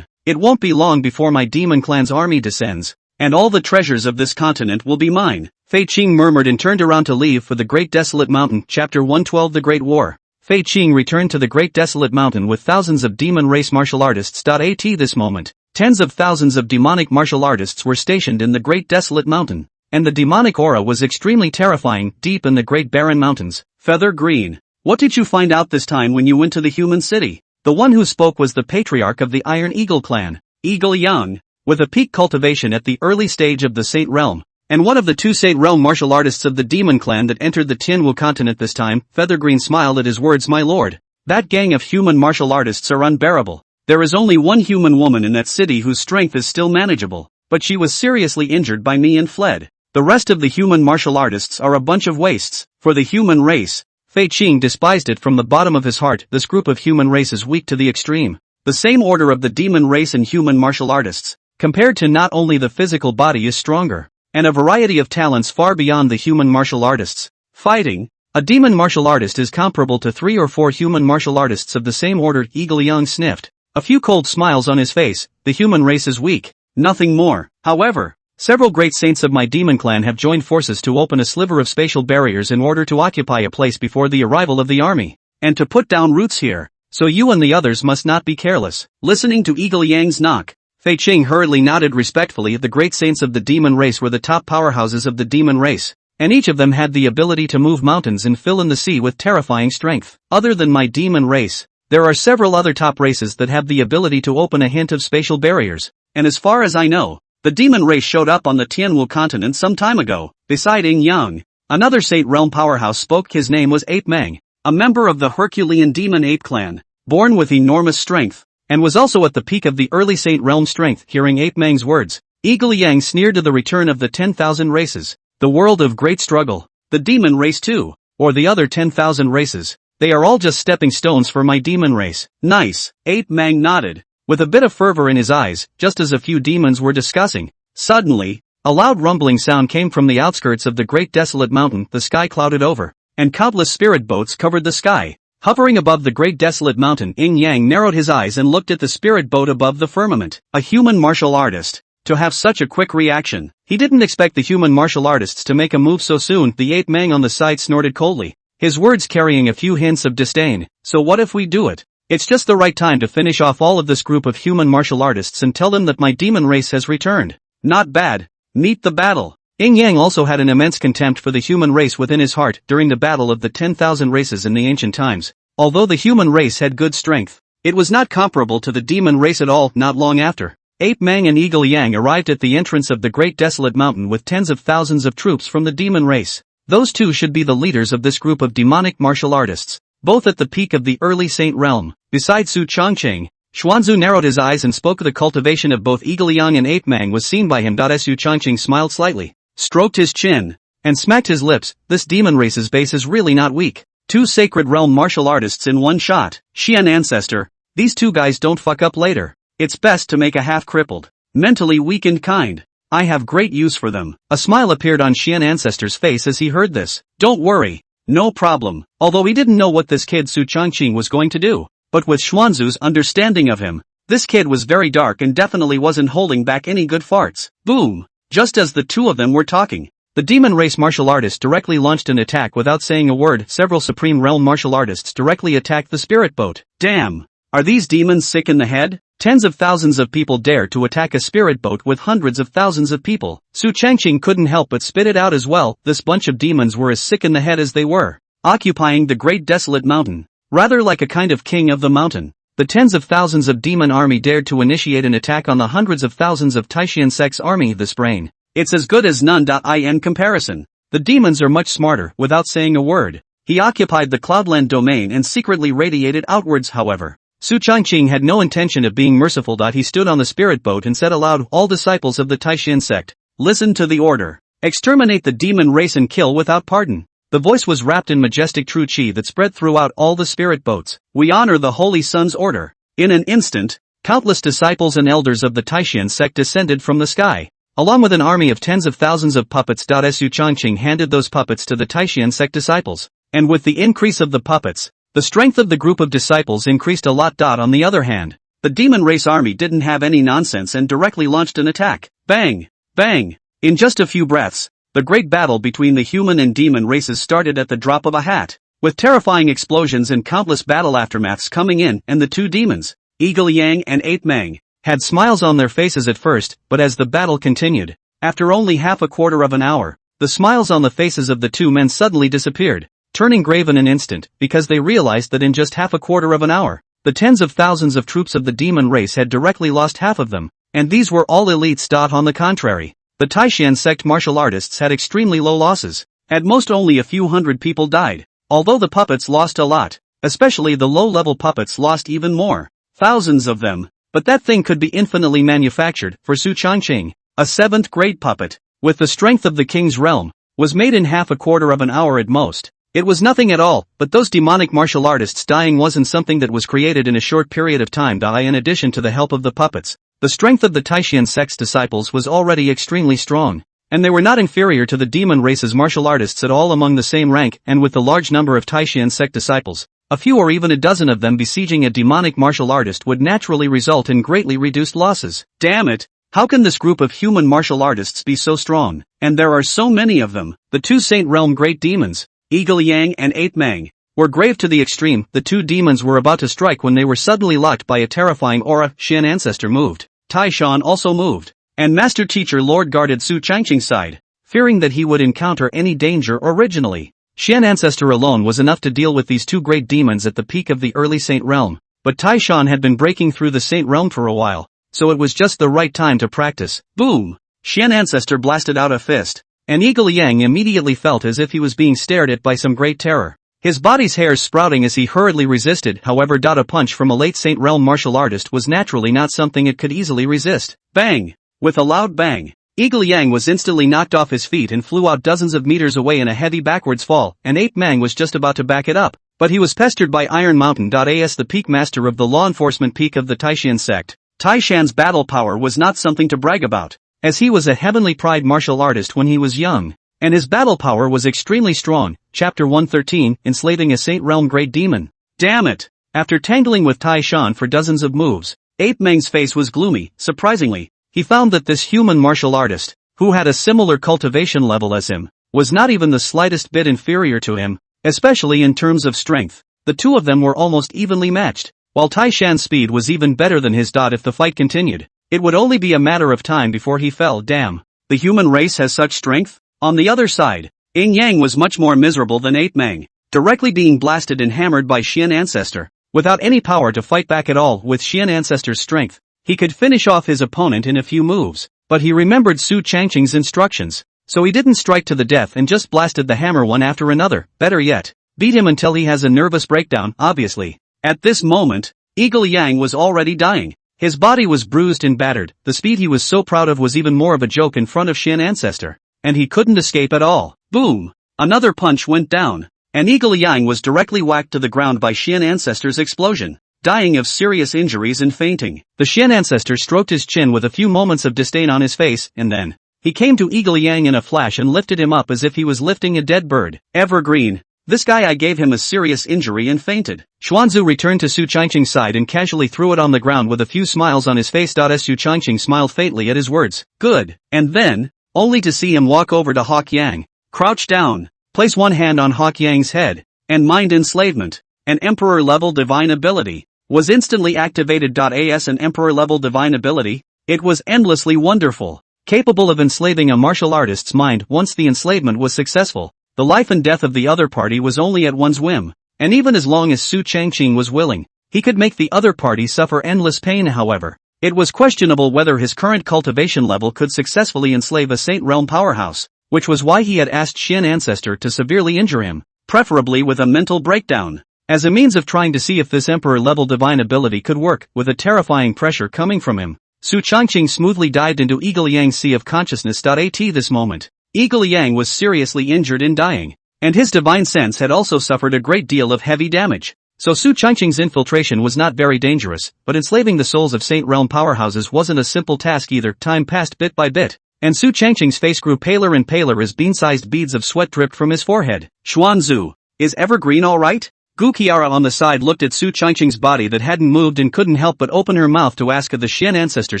it won't be long before my demon clan's army descends, and all the treasures of this continent will be mine. Fei Qing murmured and turned around to leave for the Great Desolate Mountain. Chapter 112. The Great War. Fei Qing returned to the Great Desolate Mountain with thousands of demon race martial artists. At this moment, tens of thousands of demonic martial artists were stationed in the Great Desolate Mountain, and the demonic aura was extremely terrifying. Deep in the Great Barren Mountains, Feather Green. What did you find out this time when you went to the human city? The one who spoke was the patriarch of the Iron Eagle clan, Eagle Young, with a peak cultivation at the early stage of the Saint Realm, and one of the two Saint Realm martial artists of the demon clan that entered the Tianwu continent this time. Feathergreen smiled at his words. My lord, that gang of human martial artists are unbearable. There is only one human woman in that city whose strength is still manageable, but she was seriously injured by me and fled. The rest of the human martial artists are a bunch of wastes. For the human race, Fei Qing despised it from the bottom of his heart. This group of human race is weak to the extreme. The same order of the demon race and human martial artists, compared to not only the physical body, is stronger, and a variety of talents far beyond the human martial artists. Fighting, a demon martial artist is comparable to 3 or 4 human martial artists of the same order. Eagle Young sniffed, a few cold smiles on his face. The human race is weak, nothing more. However, several great saints of my demon clan have joined forces to open a sliver of spatial barriers in order to occupy a place before the arrival of the army, and to put down roots here. So you and the others must not be careless. Listening to Eagle Yang's knock, Fei Qing hurriedly nodded respectfully. The great saints of the demon race were the top powerhouses of the demon race, and each of them had the ability to move mountains and fill in the sea with terrifying strength. Other than my demon race, there are several other top races that have the ability to open a hint of spatial barriers, and as far as I know, the demon race showed up on the Tianwu continent some time ago. Beside Ing Yang, another Saint Realm powerhouse spoke. His name was Ape Mang, a member of the Herculean demon ape clan, born with enormous strength, and was also at the peak of the early Saint Realm strength. Hearing Ape Mang's words, Eagle Yang sneered. To the return of the 10,000 races, the world of great struggle, the demon race too, or the other 10,000 races, they are all just stepping stones for my demon race. Nice, Ape Mang nodded, with a bit of fervor in his eyes. Just as a few demons were discussing, suddenly, a loud rumbling sound came from the outskirts of the great desolate mountain. The sky clouded over, and countless spirit boats covered the sky. Hovering above the great desolate mountain, Ing Yang narrowed his eyes and looked at the spirit boat above the firmament. A human martial artist, to have such a quick reaction. He didn't expect the human martial artists to make a move so soon. The Ape Mang on the side snorted coldly, his words carrying a few hints of disdain. So what if we do it? It's just the right time to finish off all of this group of human martial artists and tell them that my demon race has returned. Not bad. Meet the battle. Ing Yang also had an immense contempt for the human race within his heart. During the battle of the 10,000 races in the ancient times, although the human race had good strength, it was not comparable to the demon race at all. Not long after, Ape Mang and Eagle Yang arrived at the entrance of the great desolate mountain with tens of thousands of troops from the demon race. Those two should be the leaders of this group of demonic martial artists, both at the peak of the early Saint Realm. Besides Su Changqing, Xuanzu narrowed his eyes and spoke. The cultivation of both Eagle Yang and Ape Mang was seen by him. Su Changqing smiled slightly, stroked his chin, and smacked his lips. This demon race's base is really not weak. 2 sacred realm martial artists in one shot. Xian ancestor, these 2 guys don't fuck up later. It's best to make a half-crippled, mentally weakened kind. I have great use for them. A smile appeared on Xian ancestor's face as he heard this. Don't worry, no problem. Although he didn't know what this kid Su Changqing was going to do, but with Xuanzu's understanding of him, this kid was very dark and definitely wasn't holding back any good farts. Boom! Just as the two of them were talking, the demon race martial artist directly launched an attack without saying a word. Several supreme realm martial artists directly attacked the spirit boat. Damn! Are these demons sick in the head? Tens of thousands of people dare to attack a spirit boat with hundreds of thousands of people. Su Changqing couldn't help but spit it out as well. This bunch of demons were as sick in the head as they were occupying the great desolate mountain, rather like a kind of king of the mountain. The tens of thousands of demon army dared to initiate an attack on the hundreds of thousands of Taishan Sect's army. This brain, it's as good as none. In comparison, the demons are much smarter. Without saying a word, he occupied the Cloudland domain and secretly radiated outwards. However, Su Changqing had no intention of being merciful. He stood on the spirit boat and said aloud, all disciples of the Taishan sect, listen to the order. Exterminate the demon race and kill without pardon. The voice was wrapped in majestic true chi that spread throughout all the spirit boats. We honor the Holy Sun's order. In an instant, countless disciples and elders of the Taishan sect descended from the sky, along with an army of tens of thousands of puppets. Su Changqing handed those puppets to the Taishan sect disciples, and with the increase of the puppets, the strength of the group of disciples increased a lot. On the other hand, the demon race army didn't have any nonsense and directly launched an attack. Bang! Bang! In just a few breaths, the great battle between the human and demon races started at the drop of a hat, with terrifying explosions and countless battle aftermaths coming in. And the two demons, Eagle Yang and Ape Mang, had smiles on their faces at first, but as the battle continued, after only half a quarter of an hour, the smiles on the faces of the two men suddenly disappeared, turning grave in an instant, because they realized that in just half a quarter of an hour, the tens of thousands of troops of the demon race had directly lost half of them, and these were all elites. On the contrary, the Taishan sect martial artists had extremely low losses. At most only a few hundred people died, although the puppets lost a lot, especially the low-level puppets lost even more. Thousands of them. But that thing could be infinitely manufactured, for Su Changqing, a 7th grade puppet, with the strength of the king's realm, was made in half a quarter of an hour at most. It was nothing at all, but those demonic martial artists dying wasn't something that was created in a short period of time. In addition to the help of the puppets, the strength of the Taishan sect's disciples was already extremely strong, and they were not inferior to the demon race's martial artists at all. Among the same rank, and with the large number of Taishan sect disciples, a few or even a dozen of them besieging a demonic martial artist would naturally result in greatly reduced losses. Damn it! How can this group of human martial artists be so strong? And there are so many of them. The two Saint Realm great demons, Eagle Yang and Ape Mang, were grave to the extreme. The two demons were about to strike when they were suddenly locked by a terrifying aura. Shan Ancestor moved. Taishan also moved. And Master Teacher Lord guarded Su Changqing's side, fearing that he would encounter any danger. Originally, Shan Ancestor alone was enough to deal with these two great demons at the peak of the early Saint Realm, but Taishan had been breaking through the Saint Realm for a while, so it was just the right time to practice. Boom! Shan Ancestor blasted out a fist, and Eagle Yang immediately felt as if he was being stared at by some great terror. His body's hairs sprouting as he hurriedly resisted. However, a punch from a late Saint Realm martial artist was naturally not something it could easily resist. Bang! With a loud bang, Eagle Yang was instantly knocked off his feet and flew out dozens of meters away in a heavy backwards fall, and Ape Mang was just about to back it up, but he was pestered by Iron Mountain. As the peak master of the law enforcement peak of the Taishan sect, Taishan's battle power was not something to brag about, as he was a heavenly pride martial artist when he was young, and his battle power was extremely strong. Chapter 113, Enslaving a Saint Realm Great Demon. Damn it! After tangling with Taishan for dozens of moves, Ape Mang's face was gloomy. Surprisingly, he found that this human martial artist, who had a similar cultivation level as him, was not even the slightest bit inferior to him, especially in terms of strength. The two of them were almost evenly matched, while Taishan's speed was even better than his. If the fight continued, it would only be a matter of time before he fell. Damn, the human race has such strength? On the other side, Yin Yang was much more miserable than Ape Mang, directly being blasted and hammered by Shan Ancestor, without any power to fight back at all. With Shan Ancestor's strength, he could finish off his opponent in a few moves, but he remembered Su Changqing's instructions, so he didn't strike to the death and just blasted the hammer one after another. Better yet, beat him until he has a nervous breakdown. Obviously, at this moment, Eagle Yang was already dying. His body was bruised and battered. The speed he was so proud of was even more of a joke in front of Shan Ancestor, and he couldn't escape at all. Boom! Another punch went down, and Eagle Yang was directly whacked to the ground by Shan Ancestor's explosion, dying of serious injuries and fainting. The Shan Ancestor stroked his chin with a few moments of disdain on his face, and then he came to Eagle Yang in a flash and lifted him up as if he was lifting a dead bird. Evergreen. This guy, I gave him a serious injury and fainted. Xuanzu returned to Su Changqing's side and casually threw it on the ground with a few smiles on his face. Su Changqing smiled faintly at his words. Good. And then, only to see him walk over to Hawk Yang, crouch down, place one hand on Hawk Yang's head, and mind enslavement. An emperor-level divine ability was instantly activated. As an emperor-level divine ability, it was endlessly wonderful, capable of enslaving a martial artist's mind. Once the enslavement was successful, the life and death of the other party was only at one's whim, and even as long as Su Changqing was willing, he could make the other party suffer endless pain. However, it was questionable whether his current cultivation level could successfully enslave a Saint Realm powerhouse, which was why he had asked Shan Ancestor to severely injure him, preferably with a mental breakdown, as a means of trying to see if this emperor-level divine ability could work. With a terrifying pressure coming from him, Su Changqing smoothly dived into Eagle Yang's sea of consciousness. At this moment, Eagle Yang was seriously injured and dying, and his divine sense had also suffered a great deal of heavy damage. So Su Changqing's infiltration was not very dangerous, but enslaving the souls of Saint Realm powerhouses wasn't a simple task either. Time passed bit by bit, and Su Changqing's face grew paler and paler as bean-sized beads of sweat dripped from his forehead. Xuanzu, is Evergreen alright? Gu Qiara on the side looked at Su Changqing's body that hadn't moved and couldn't help but open her mouth to ask. The Shan Ancestor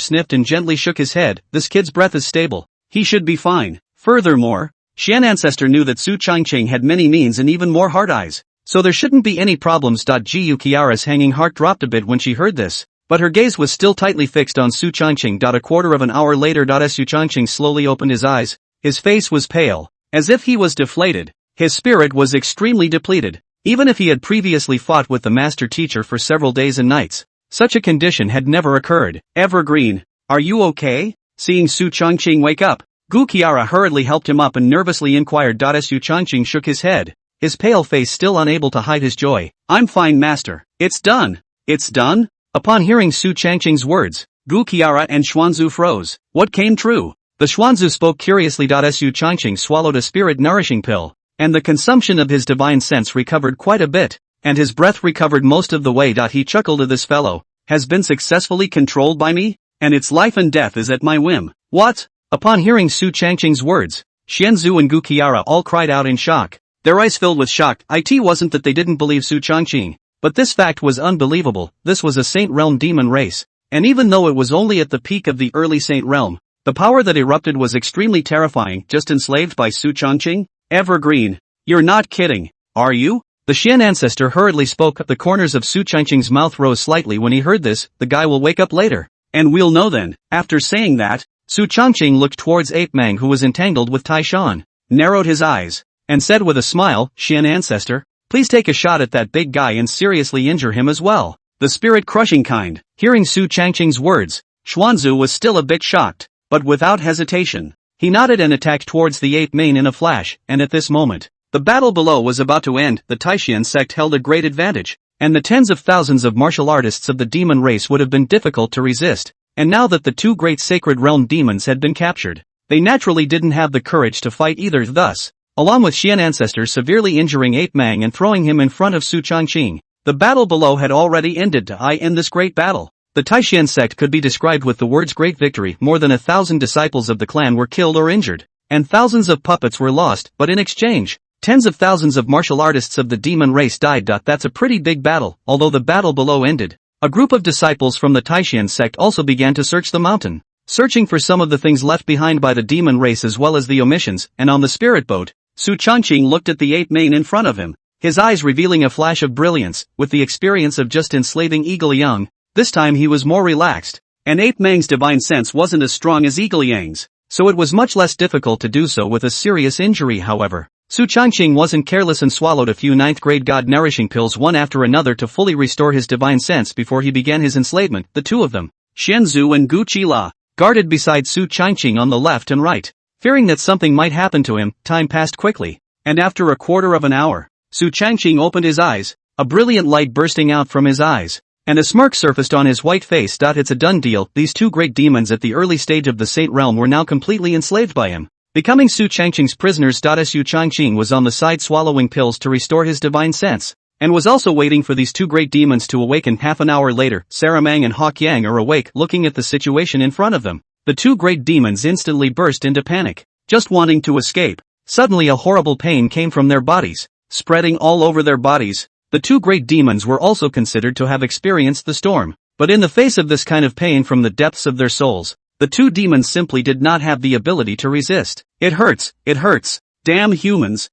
sniffed and gently shook his head. This kid's breath is stable. He should be fine. Furthermore, Shan Ancestor knew that Su Changqing had many means and even more heart eyes, so there shouldn't be any problems. Gu Qiara's hanging heart dropped a bit when she heard this, but her gaze was still tightly fixed on Su Changqing. A quarter of an hour later, Su Changqing slowly opened his eyes. His face was pale, as if he was deflated. His spirit was extremely depleted. Even if he had previously fought with the master teacher for several days and nights, such a condition had never occurred. Evergreen, are you okay? Seeing Su Changqing wake up, Gu Qiara hurriedly helped him up and nervously inquired. As Su Changqing shook his head, his pale face still unable to hide his joy. I'm fine, master. It's done. It's done? Upon hearing Su Changqing's words, Gu Qiara and Xuanzu froze. What came true? The Xuanzu spoke curiously. Su Changqing swallowed a spirit-nourishing pill, and the consumption of his divine sense recovered quite a bit, and his breath recovered most of the way. He chuckled. This fellow has been successfully controlled by me, and its life and death is at my whim. What? Upon hearing Su Changqing's words, Xianzu and Gu Qiara all cried out in shock. Their eyes filled with shock. It wasn't that they didn't believe Su Changqing, but this fact was unbelievable. This was a Saint Realm demon race, and even though it was only at the peak of the early Saint Realm, the power that erupted was extremely terrifying. Just enslaved by Su Changqing? Evergreen, you're not kidding, are you? The Xian ancestor hurriedly spoke. The corners of Su Changqing's mouth rose slightly when he heard this. The guy will wake up later, and we'll know then. After saying that, Su Changqing looked towards Ape Mang, who was entangled with Tai Shan, narrowed his eyes, and said with a smile, Xian ancestor, please take a shot at that big guy and seriously injure him as well. The spirit-crushing kind. Hearing Su Changqing's words, Xuanzu was still a bit shocked, but without hesitation, he nodded and attacked towards the Ape Main in a flash, and at this moment, the battle below was about to end. The Taishan sect held a great advantage, and the tens of thousands of martial artists of the demon race would have been difficult to resist, and now that the two great sacred realm demons had been captured, they naturally didn't have the courage to fight either. Thus, along with Xian ancestor severely injuring Ape Mang and throwing him in front of Su Changqing, the battle below had already ended. To end this great battle, the Taishan sect could be described with the words great victory. More than 1,000 disciples of the clan were killed or injured, and thousands of puppets were lost, but in exchange, tens of thousands of martial artists of the demon race died. That's a pretty big battle. Although the battle below ended, a group of disciples from the Taishan sect also began to search the mountain, searching for some of the things left behind by the demon race as well as the omissions, and on the spirit boat, Su Changqing looked at the Ape Main in front of him, his eyes revealing a flash of brilliance. With the experience of just enslaving Eagle Yang, this time he was more relaxed, and Ape Mang's divine sense wasn't as strong as Eagle Yang's, so it was much less difficult to do so with a serious injury. However, Su Changqing wasn't careless and swallowed a few 9th-grade god-nourishing pills one after another to fully restore his divine sense before he began his enslavement. The two of them, Xianzu and Gu Qila, guarded beside Su Changqing on the left and right. Fearing that something might happen to him, time passed quickly, and after a quarter of an hour, Su Changqing opened his eyes, a brilliant light bursting out from his eyes, and a smirk surfaced on his white face. It's a done deal. These two great demons at the early stage of the Saint Realm were now completely enslaved by him, becoming Su Changqing's prisoners. Su Changqing was on the side swallowing pills to restore his divine sense, and was also waiting for these two great demons to awaken. Half an hour later, Saramang and Hawk Yang are awake, looking at the situation in front of them. The two great demons instantly burst into panic, just wanting to escape. Suddenly a horrible pain came from their bodies, spreading all over their bodies. The two great demons were also considered to have experienced the storm, but in the face of this kind of pain from the depths of their souls, the two demons simply did not have the ability to resist. It hurts, it hurts. Damn humans,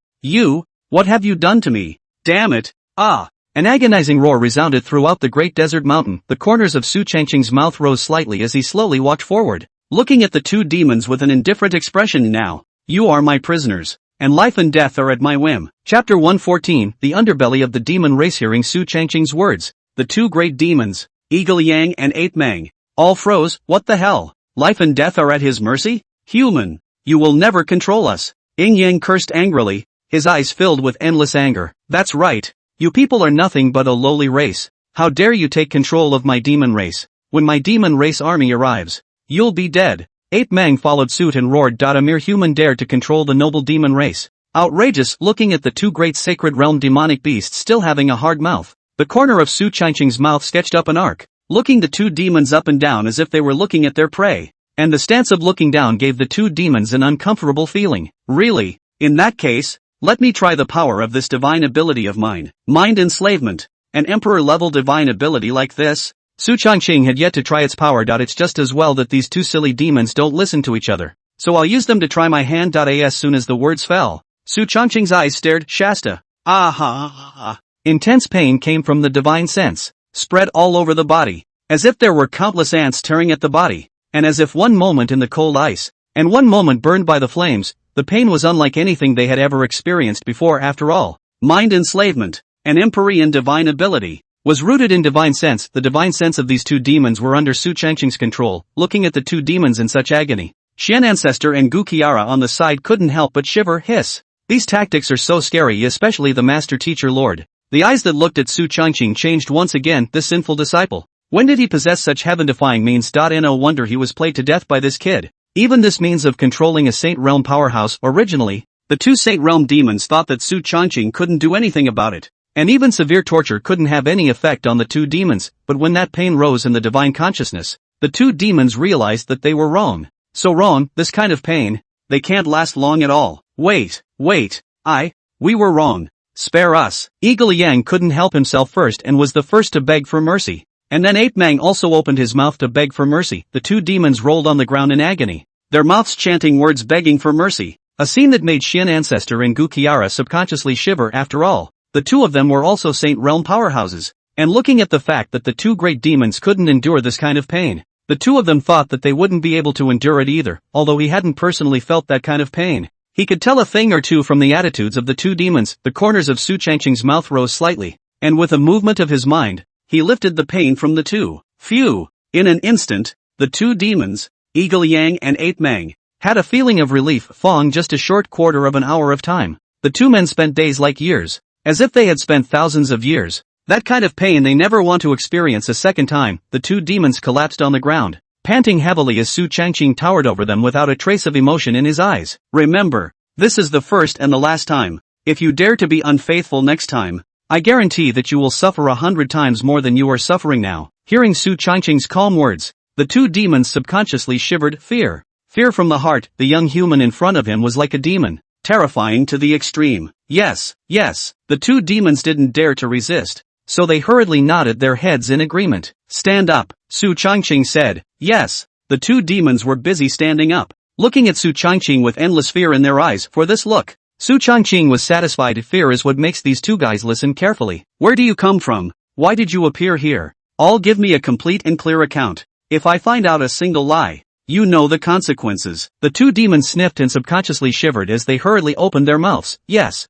what have you done to me? Damn it, ah! An agonizing roar resounded throughout the great desert mountain. The corners of Su Changqing's mouth rose slightly as he slowly walked forward, looking at the two demons with an indifferent expression. Now, you are my prisoners, and life and death are at my whim. Chapter 114, The Underbelly of the Demon Race. Hearing Su Changqing's words, the two great demons, Eagle Yang and Ape Mang, all froze. What the hell? Life and death are at his mercy? Human, you will never control us. Yin Yang cursed angrily, his eyes filled with endless anger. That's right, you people are nothing but a lowly race. How dare you take control of my demon race? When my demon race army arrives, you'll be dead. Ape Mang followed suit and roared. A mere human dared to control the noble demon race. Outrageous. Looking at the two great sacred realm demonic beasts still having a hard mouth, the corner of Su Changqing's mouth sketched up an arc, looking the two demons up and down as if they were looking at their prey, and the stance of looking down gave the two demons an uncomfortable feeling. Really? In that case, let me try the power of this divine ability of mine. Mind enslavement. An emperor-level divine ability like this? Su Changqing had yet to try its power. It's just as well that these two silly demons don't listen to each other, so I'll use them to try my hand. As soon as the words fell, Su Changqing's eyes stared. Shasta. Ah. Intense pain came from the divine sense, spread all over the body, as if there were countless ants tearing at the body, and as if one moment in the cold ice, and one moment burned by the flames. The pain was unlike anything they had ever experienced before. After all, mind enslavement. an Empyrean divine ability, was rooted in divine sense. The divine sense of these two demons were under Su Changqing's control. Looking at the two demons in such agony, Xian Ancestor and Gu Qiara on the side couldn't help but shiver. Hiss. These tactics are so scary, especially the master teacher lord. The eyes that looked at Su Changqing changed once again. The sinful disciple. When did he possess such heaven-defying means? No wonder he was played to death by this kid. Even this means of controlling a Saint Realm powerhouse. Originally, the two Saint Realm demons thought that Su Changqing couldn't do anything about it, and even severe torture couldn't have any effect on the two demons. But when that pain rose in the divine consciousness, the two demons realized that they were wrong. So wrong, this kind of pain, they can't last long at all. Wait, we were wrong. Spare us. Eagle Yang couldn't help himself first and was the first to beg for mercy. And then Ape Mang also opened his mouth to beg for mercy. The two demons rolled on the ground in agony, their mouths chanting words begging for mercy. A scene that made Xian Ancestor and Gu Qiara subconsciously shiver. After all, the two of them were also Saint Realm powerhouses. And looking at the fact that the two great demons couldn't endure this kind of pain, the two of them thought that they wouldn't be able to endure it either. Although he hadn't personally felt that kind of pain, he could tell a thing or two from the attitudes of the two demons. The corners of Su Changqing's mouth rose slightly, and with a movement of his mind, he lifted the pain from the two. Phew! In an instant, the two demons, Eagle Yang and Ape Mang, had a feeling of relief. Following just a short quarter of an hour of time, the two men spent days like years, as if they had spent thousands of years. That kind of pain they never want to experience a second time. The two demons collapsed on the ground, panting heavily as Su Changqing towered over them without a trace of emotion in his eyes. Remember, this is the first and the last time. If you dare to be unfaithful next time, I guarantee that you will suffer 100 times more than you are suffering now. Hearing Su Changqing's calm words, the two demons subconsciously shivered. Fear. Fear from the heart. The young human in front of him was like a demon, terrifying to the extreme. Yes. The two demons didn't dare to resist, so they hurriedly nodded their heads in agreement. Stand up, Su Changqing said. Yes. The two demons were busy standing up, looking at Su Changqing with endless fear in their eyes. For this look, Su Changqing was satisfied. Fear is what makes these two guys listen carefully. Where do you come from? Why did you appear here? All give me a complete and clear account. If I find out a single lie, you know the consequences. The two demons sniffed and subconsciously shivered as they hurriedly opened their mouths. Yes,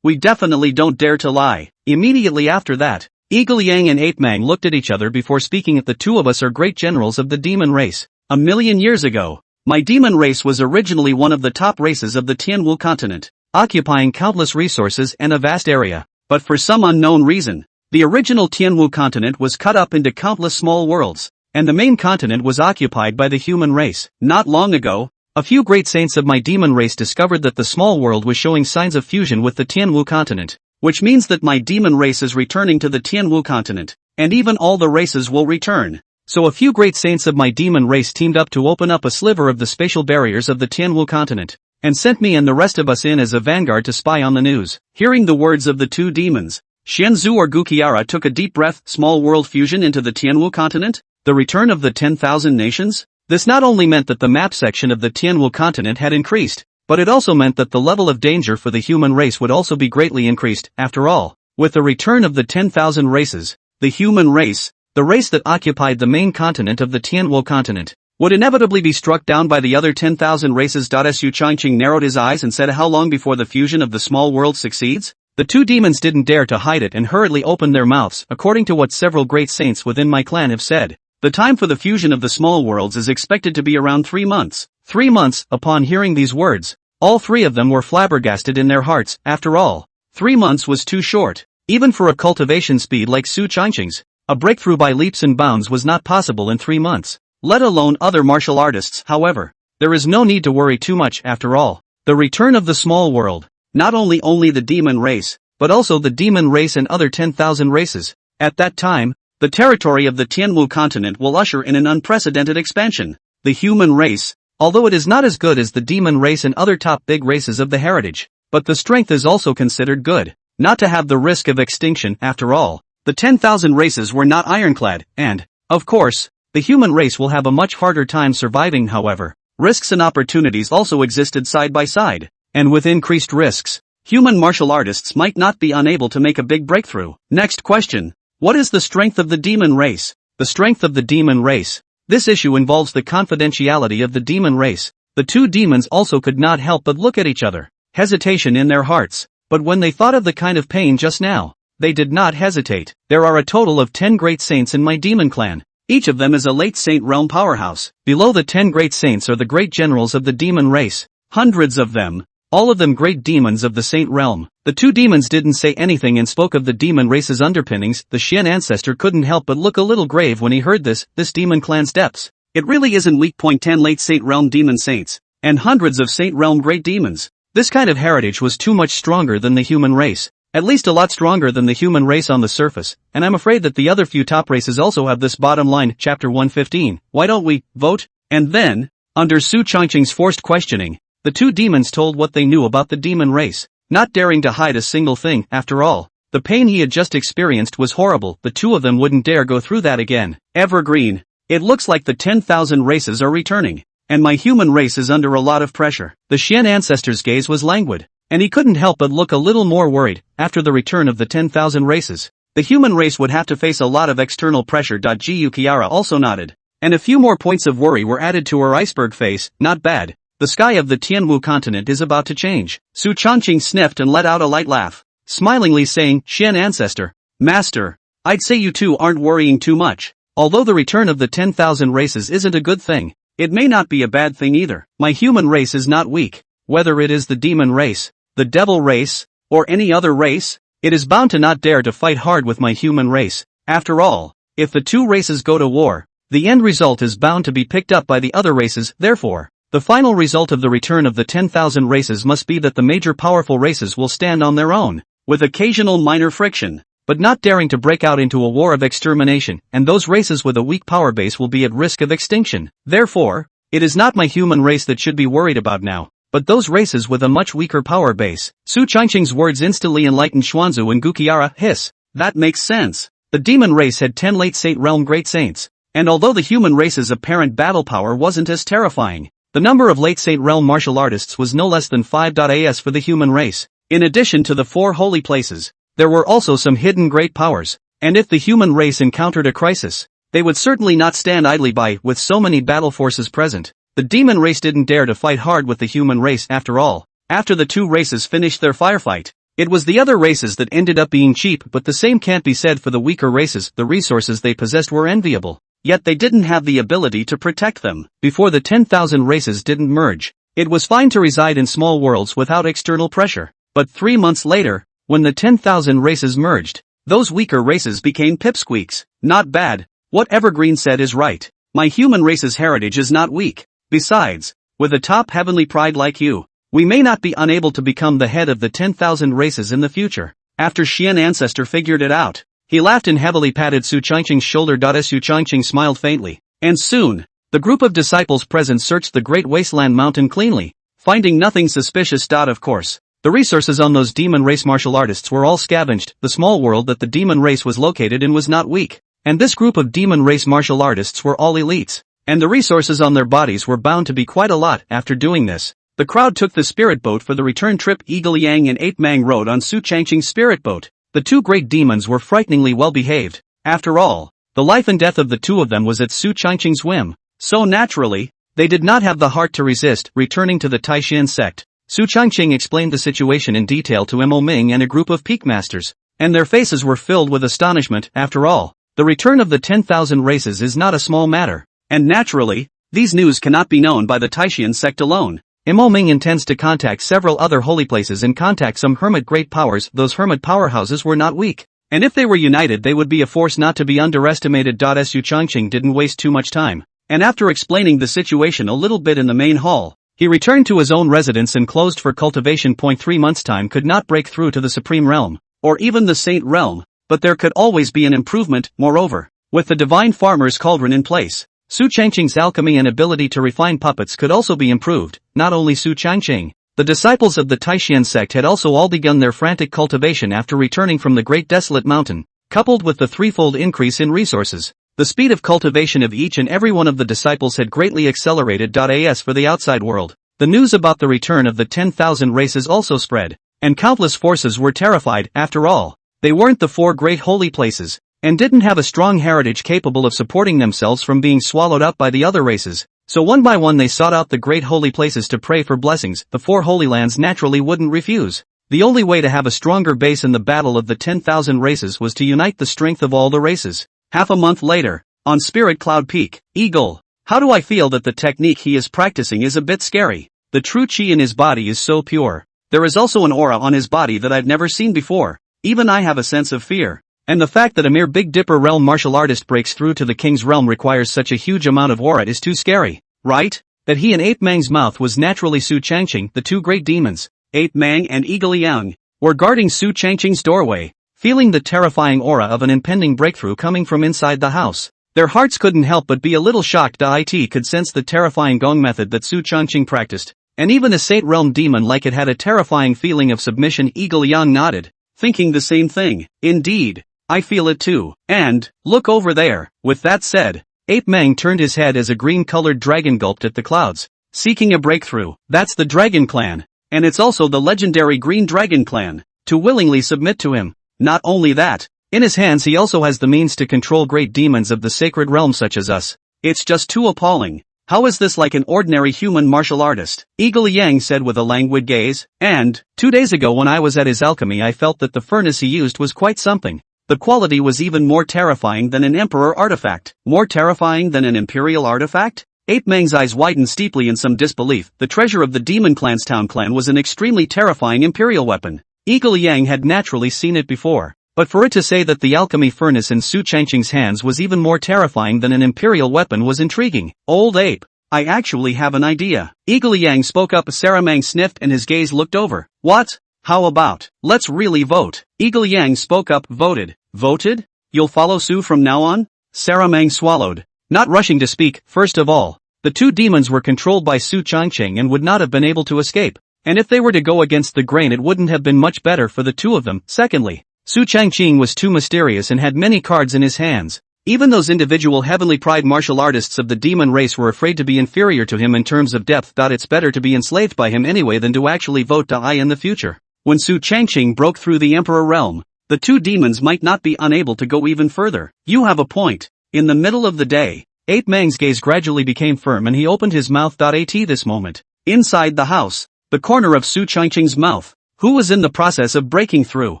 we definitely don't dare to lie. Immediately after that, Eagle Yang and Ape Mang looked at each other before speaking. The two of us are great generals of the demon race. 1,000,000 years ago, my demon race was originally one of the top races of the Tianwu continent, occupying countless resources and a vast area. But for some unknown reason, the original Tianwu continent was cut up into countless small worlds, and the main continent was occupied by the human race. Not long ago, a few great saints of my demon race discovered that the small world was showing signs of fusion with the Tianwu continent, which means that my demon race is returning to the Tianwu continent, and even all the races will return. So a few great saints of my demon race teamed up to open up a sliver of the spatial barriers of the Tianwu continent, and sent me and the rest of us in as a vanguard to spy on the news. Hearing the words of the two demons, Xianzu or Gu Qiara took a deep breath. Small world fusion into the Tianwu continent? The return of the 10,000 nations? This not only meant that the map section of the Tianwu continent had increased, but it also meant that the level of danger for the human race would also be greatly increased. After all, with the return of the 10,000 races, the human race, the race that occupied the main continent of the Tianwu continent, would inevitably be struck down by the other 10,000 races. Su Changqing narrowed his eyes and said, how long before the fusion of the small world succeeds? The two demons didn't dare to hide it and hurriedly opened their mouths. According to what several great saints within my clan have said, the time for the fusion of the small worlds is expected to be around 3 months. 3 months. Upon hearing these words, all three of them were flabbergasted in their hearts. After all, 3 months was too short, even for a cultivation speed like Su Changqing's. A breakthrough by leaps and bounds was not possible in 3 months, let alone other martial artists. However, there is no need to worry too much. After all, the return of the small world, not only the demon race, but also the demon race and other 10,000 races. At that time, the territory of the Tianwu continent will usher in an unprecedented expansion. The human race, although it is not as good as the demon race and other top big races of the heritage, but the strength is also considered good, not to have the risk of extinction. After all, the 10,000 races were not ironclad, and, of course, the human race will have a much harder time surviving. However, risks and opportunities also existed side by side, and with increased risks, human martial artists might not be unable to make a big breakthrough. Next question. What is the strength of the demon race? The strength of the demon race. This issue involves the confidentiality of the demon race. The two demons also could not help but look at each other, hesitation in their hearts. But when they thought of the kind of pain just now, They did not hesitate. There are a total of 10 great saints in my demon clan. Each of them is a late saint realm powerhouse. Below the 10 great saints are the great generals of the demon race. Hundreds of them. All of them great demons of the saint realm. The two demons didn't say anything and spoke of the demon race's underpinnings. The Xian ancestor couldn't help but look a little grave when he heard this demon clan's depths. It really isn't weak. 10 late saint realm demon saints. And hundreds of saint realm great demons. This kind of heritage was too much stronger than the human race. At least a lot stronger than the human race on the surface, and I'm afraid that the other few top races also have this. Bottom line, chapter 115. Why don't we vote? And then, under Su Changqing's forced questioning, the two demons told what they knew about the demon race, not daring to hide a single thing. After all, the pain he had just experienced was horrible. The two of them wouldn't dare go through that again. Evergreen. It looks like the 10,000 races are returning, and my human race is under a lot of pressure. The Xian ancestor's gaze was languid, and he couldn't help but look a little more worried. After the return of the 10,000 races, the human race would have to face a lot of external pressure. Gu Kiara also nodded, and a few more points of worry were added to her iceberg face. Not bad. The sky of the Tianwu continent is about to change. Su Changqing sniffed and let out a light laugh, smilingly saying, Xian ancestor, master, I'd say you two aren't worrying too much. Although the return of the 10,000 races isn't a good thing, it may not be a bad thing either. My human race is not weak. Whether it is the demon race, the devil race, or any other race, it is bound to not dare to fight hard with my human race. After all, if the two races go to war, the end result is bound to be picked up by the other races. Therefore, the final result of the return of the 10,000 races must be that the major powerful races will stand on their own, with occasional minor friction, but not daring to break out into a war of extermination, and those races with a weak power base will be at risk of extinction. Therefore, it is not my human race that should be worried about now, but those races with a much weaker power base. Su Changqing's words instantly enlightened Xuanzu and Guqiara. Hiss. That makes sense. The demon race had 10 late saint realm great saints, and although the human race's apparent battle power wasn't as terrifying, the number of late saint realm martial artists was no less than 5. For the human race. In addition to the 4 holy places, there were also some hidden great powers, and if the human race encountered a crisis, they would certainly not stand idly by. With so many battle forces present, the demon race didn't dare to fight hard with the human race. After all, after the two races finished their firefight, it was the other races that ended up being cheap. But the same can't be said for the weaker races. The resources they possessed were enviable, yet they didn't have the ability to protect them. Before the 10,000 races didn't merge, it was fine to reside in small worlds without external pressure. But 3 months later, when the 10,000 races merged, those weaker races became pipsqueaks. Not bad. What Evergreen said is right. My human race's heritage is not weak. Besides, with a top heavenly pride like you, we may not be unable to become the head of the 10,000 races in the future. After Xian ancestor figured it out, he laughed and heavily patted Su Changqing's shoulder. Su Changqing smiled faintly, and soon, the group of disciples present searched the great wasteland mountain cleanly, finding nothing suspicious. Of course, the resources on those demon race martial artists were all scavenged. The small world that the demon race was located in was not weak, and this group of demon race martial artists were all elites, and the resources on their bodies were bound to be quite a lot. After doing this, the crowd took the spirit boat for the return trip. Eagle Yang and 8 Mang rode on Su Changqing's spirit boat. The two great demons were frighteningly well behaved. After all, the life and death of the two of them was at Su Changqing's whim, so naturally, they did not have the heart to resist. Returning to the Taishan sect, Su Changqing explained the situation in detail to Mo Ming and a group of peak masters, and their faces were filled with astonishment. After all, the return of the 10,000 races is not a small matter, and naturally, these news cannot be known by the Taishan sect alone. Mo Ming intends to contact several other holy places and contact some hermit great powers. Those hermit powerhouses were not weak, and if they were united they would be a force not to be underestimated. Su Changqing didn't waste too much time, and after explaining the situation a little bit in the main hall, he returned to his own residence and closed for cultivation. 3 months' time could not break through to the Supreme Realm, or even the Saint Realm, but there could always be an improvement. Moreover, with the Divine Farmer's Cauldron in place, Su Changqing's alchemy and ability to refine puppets could also be improved. Not only Su Changqing, the disciples of the Taishan sect had also all begun their frantic cultivation after returning from the Great Desolate Mountain. Coupled with the threefold increase in resources, the speed of cultivation of each and every one of the disciples had greatly accelerated. As for the outside world, the news about the return of the 10,000 races also spread, and countless forces were terrified. After all, they weren't the 4 great holy places, and didn't have a strong heritage capable of supporting themselves from being swallowed up by the other races, so one by one they sought out the great holy places to pray for blessings. The 4 holy lands naturally wouldn't refuse. The only way to have a stronger base in the battle of the 10,000 races was to unite the strength of all the races. Half a month later, on Spirit Cloud Peak, Eagle. How do I feel that the technique he is practicing is a bit scary? The true chi in his body is so pure. There is also an aura on his body that I've never seen before. Even I have a sense of fear. And the fact that a mere Big Dipper realm martial artist breaks through to the king's realm requires such a huge amount of aura is too scary, right? That he in Ape Mang's mouth was naturally Su Changqing, the two great demons, Ape Mang and Eagle Yang, were guarding Su Changqing's doorway, feeling the terrifying aura of an impending breakthrough coming from inside the house. Their hearts couldn't help but be a little shocked. It could sense the terrifying gong method that Su Changqing practiced, and even a Sate realm demon like it had a terrifying feeling of submission. Eagle Yang nodded, thinking the same thing. Indeed, I feel it too. And, look over there. With that said, Ape Mang turned his head as a green-colored dragon gulped at the clouds, seeking a breakthrough. That's the Dragon Clan, and it's also the legendary Green Dragon Clan, to willingly submit to him. Not only that, in his hands he also has the means to control great demons of the sacred realm such as us. It's just too appalling. How is this like an ordinary human martial artist? Eagle Yang said with a languid gaze. And, 2 days ago when I was at his alchemy I felt that the furnace he used was quite something. The quality was even more terrifying than an emperor artifact. More terrifying than an imperial artifact? Ape Mang's eyes widened steeply in some disbelief. The treasure of the Demon Clan's Town Clan was an extremely terrifying imperial weapon. Eagle Yang had naturally seen it before. But for it to say that the alchemy furnace in Su Changqing's hands was even more terrifying than an imperial weapon was intriguing. Old ape, I actually have an idea. Eagle Yang spoke up. Saramang sniffed and his gaze looked over. What? How about, let's really vote? Eagle Yang spoke up. Voted? Voted? You'll follow Su from now on? Saramang swallowed, not rushing to speak. First of all, the two demons were controlled by Su Changqing and would not have been able to escape. And if they were to go against the grain it wouldn't have been much better for the two of them. Secondly, Su Changqing was too mysterious and had many cards in his hands. Even those individual heavenly pride martial artists of the demon race were afraid to be inferior to him in terms of depth. It's better to be enslaved by him anyway than to actually vote to I in the future. When Su Changqing broke through the emperor realm, the two demons might not be unable to go even further. You have a point. In the middle of the day, Ape Mang's gaze gradually became firm and he opened his mouth. At this moment, inside the house, the corner of Su Changqing's mouth, who was in the process of breaking through,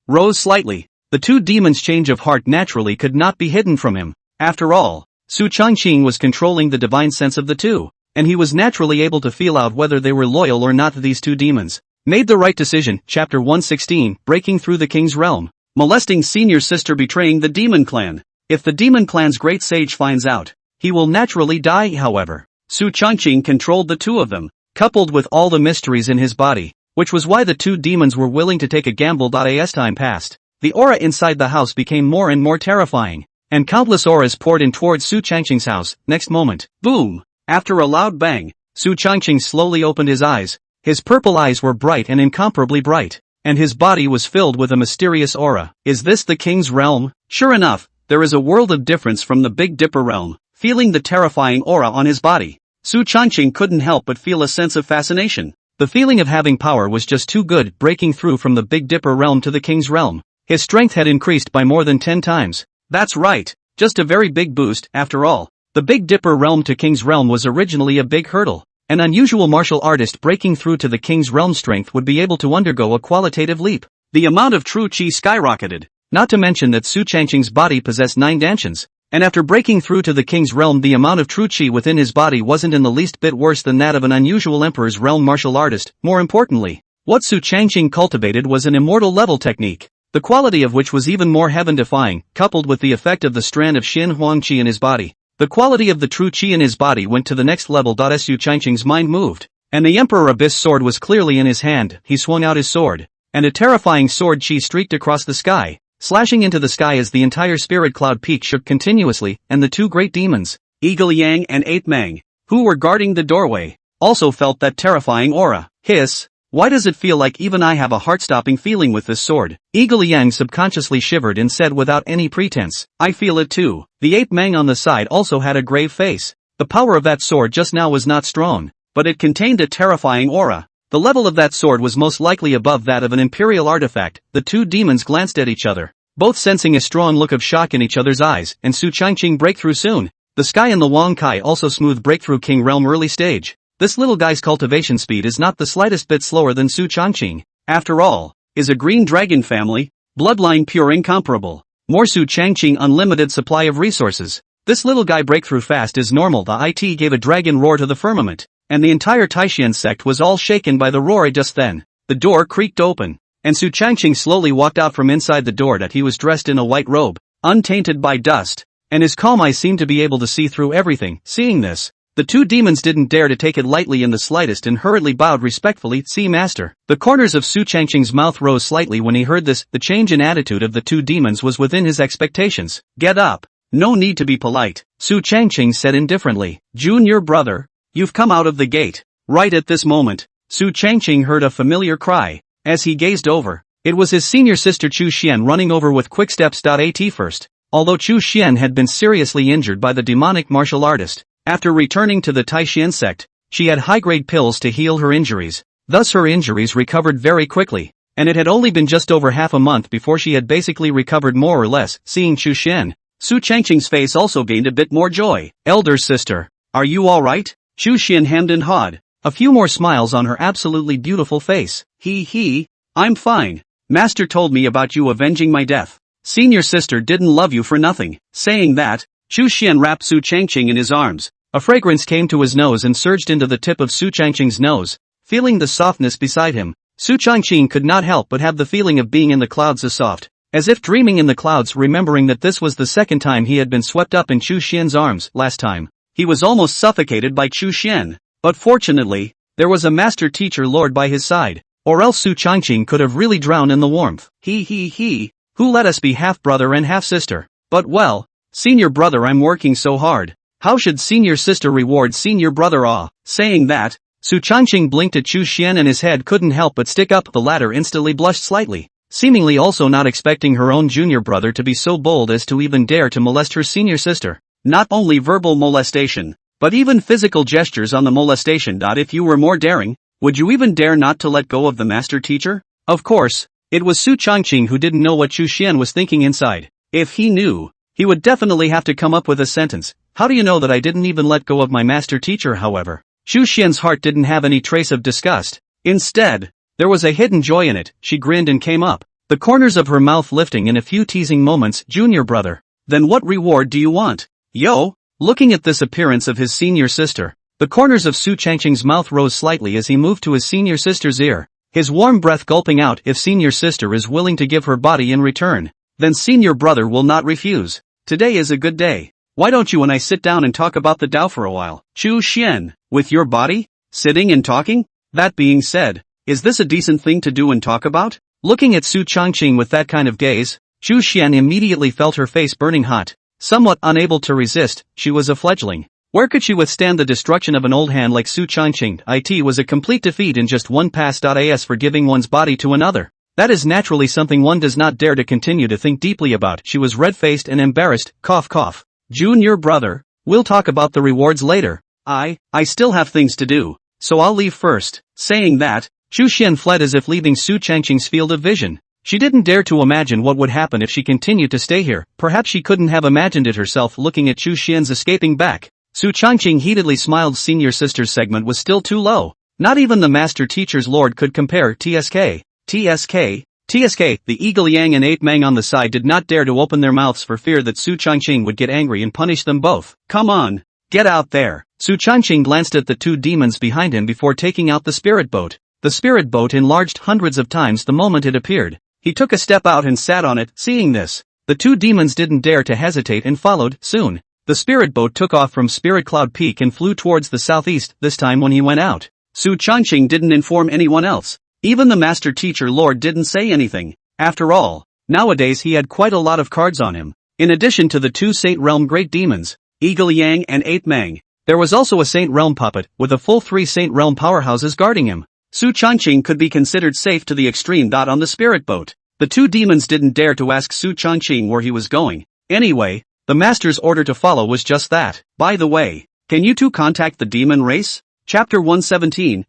rose slightly. The two demons' change of heart naturally could not be hidden from him. After all, Su Changqing was controlling the divine sense of the two, and he was naturally able to feel out whether they were loyal or not. These two demons made the right decision. Chapter 116, Breaking Through the King's Realm. Molesting senior sister betraying the Demon Clan. If the Demon Clan's great sage finds out, he will naturally die. However, Su Changqing controlled the two of them, coupled with all the mysteries in his body, which was why the two demons were willing to take a gamble. As time passed, the aura inside the house became more and more terrifying, and countless auras poured in towards Su Changqing's house. Next moment, boom! After a loud bang, Su Changqing slowly opened his eyes. His purple eyes were bright and incomparably bright, and his body was filled with a mysterious aura. Is this the king's realm? Sure enough, there is a world of difference from the Big Dipper realm. Feeling the terrifying aura on his body, Su Changqing couldn't help but feel a sense of fascination. The feeling of having power was just too good. Breaking through from the Big Dipper realm to the king's realm, his strength had increased by more than 10 times. That's right, just a very big boost. After all, the Big Dipper realm to king's realm was originally a big hurdle. An unusual martial artist breaking through to the king's realm strength would be able to undergo a qualitative leap. The amount of true chi skyrocketed, not to mention that Su Changqing's body possessed 9 dantians, and after breaking through to the king's realm the amount of true chi within his body wasn't in the least bit worse than that of an unusual emperor's realm martial artist. More importantly, what Su Changqing cultivated was an immortal level technique, the quality of which was even more heaven-defying, coupled with the effect of the strand of Xin Huang Qi in his body. The quality of the true chi in his body went to the next level. Su Changqing's mind moved, and the Emperor Abyss sword was clearly in his hand. He swung out his sword, and a terrifying sword chi streaked across the sky, slashing into the sky as the entire Spirit Cloud Peak shook continuously, and the two great demons, Eagle Yang and Ape Mang, who were guarding the doorway, also felt that terrifying aura. Hiss! Why does it feel like even I have a heart-stopping feeling with this sword? Eagle Yang subconsciously shivered and said without any pretense, I feel it too. The Ape Mang on the side also had a grave face. The power of that sword just now was not strong, but it contained a terrifying aura. The level of that sword was most likely above that of an imperial artifact. The two demons glanced at each other, both sensing a strong look of shock in each other's eyes. And Su Changqing breakthrough soon. The sky and the Wang Kai also smooth breakthrough King Realm early stage. This little guy's cultivation speed is not the slightest bit slower than Su Changqing. After all, is a green dragon family, bloodline pure incomparable. More Su Changqing unlimited supply of resources. This little guy breakthrough fast is normal. The IT gave a dragon roar to the firmament, and the entire Taishian sect was all shaken by the roar. Just then, the door creaked open, and Su Changqing slowly walked out from inside the door. That he was dressed in a white robe, untainted by dust, and his calm eyes seemed to be able to see through everything. Seeing this, the two demons didn't dare to take it lightly in the slightest and hurriedly bowed respectfully. "See, master." The corners of Su Changqing's mouth rose slightly when he heard this. The change in attitude of the two demons was within his expectations. "Get up. No need to be polite," Su Changqing said indifferently. "Junior brother, you've come out of the gate." Right at this moment, Su Changqing heard a familiar cry. As he gazed over, it was his senior sister Chu Xian running over with quick steps. At first, although Chu Xian had been seriously injured by the demonic martial artist, after returning to the Taishian sect, she had high-grade pills to heal her injuries. Thus her injuries recovered very quickly, and it had only been just over half a month before she had basically recovered more or less. Seeing Chu Xian, Su Changqing's face also gained a bit more joy. "Elder sister, are you alright?" Chu Xian hemmed and hawed, a few more smiles on her absolutely beautiful face. I'm fine. Master told me about you avenging my death. Senior sister didn't love you for nothing." Saying that, Chu Xian wrapped Su Changqing in his arms. A fragrance came to his nose and surged into the tip of Su Changqing's nose. Feeling the softness beside him, Su Changqing could not help but have the feeling of being in the clouds, as soft, as if dreaming in the clouds, remembering that this was the second time he had been swept up in Chu Xian's arms. Last time, he was almost suffocated by Chu Xian. But fortunately, there was a master teacher lord by his side, or else Su Changqing could have really drowned in the warmth. Who let us be half brother and half sister? But well, senior brother, I'm working so hard. How should senior sister reward senior brother? Saying that, Su Changqing blinked at Chu Xian and his head couldn't help but stick up. The latter instantly blushed slightly, seemingly also not expecting her own junior brother to be so bold as to even dare to molest her senior sister. Not only verbal molestation, but even physical gestures on the molestation. If you were more daring, would you even dare not to let go of the master teacher? Of course, it was Su Changqing who didn't know what Chu Xian was thinking inside. If he knew, he would definitely have to come up with a sentence. "How do you know that I didn't even let go of my master teacher?" However, Chu Xian's heart didn't have any trace of disgust. Instead, there was a hidden joy in it. She grinned and came up, the corners of her mouth lifting in a few teasing moments. "Junior brother, then what reward do you want?" "Yo!" Looking at this appearance of his senior sister, the corners of Su Changqing's mouth rose slightly as he moved to his senior sister's ear, his warm breath gulping out. "If senior sister is willing to give her body in return, then senior brother will not refuse. Today is a good day. Why don't you and I sit down and talk about the Tao for a while?" "Chu Xian, with your body? Sitting and talking? That being said, is this a decent thing to do and talk about?" Looking at Su Changqing with that kind of gaze, Chu Xian immediately felt her face burning hot. Somewhat unable to resist, she was a fledgling. Where could she withstand the destruction of an old hand like Su Changqing? It was a complete defeat in just one pass. As for giving one's body to another, that is naturally something one does not dare to continue to think deeply about. She was red-faced and embarrassed. Cough cough. "Junior brother, we'll talk about the rewards later. I still have things to do, so I'll leave first." Saying that, Chu Xian fled as if leaving Su Changqing's field of vision. She didn't dare to imagine what would happen if she continued to stay here. Perhaps she couldn't have imagined it herself. Looking at Chu Xian's escaping back, Su Changqing heatedly smiled. Senior sister's segment was still too low. Not even the master teacher's lord could compare. TSK. The Eagle Yang and 8 Mang on the side did not dare to open their mouths for fear that Su Changqing would get angry and punish them both. "Come on, get out there." Su Changqing glanced at the two demons behind him before taking out the spirit boat. The spirit boat enlarged hundreds of times the moment it appeared. He took a step out and sat on it. Seeing this, the two demons didn't dare to hesitate and followed. Soon, the spirit boat took off from Spirit Cloud Peak and flew towards the southeast. This time when he went out, Su Changqing didn't inform anyone else. Even the master teacher lord didn't say anything. After all, nowadays he had quite a lot of cards on him. In addition to the two Saint Realm great demons, Eagle Yang and 8 Mang, there was also a Saint Realm puppet with a full 3 Saint Realm powerhouses guarding him. Su Changqing could be considered safe to the extreme. On the spirit boat, the two demons didn't dare to ask Su Changqing where he was going. Anyway, the master's order to follow was just that. "By the way, can you two contact the demon race?" Chapter 117,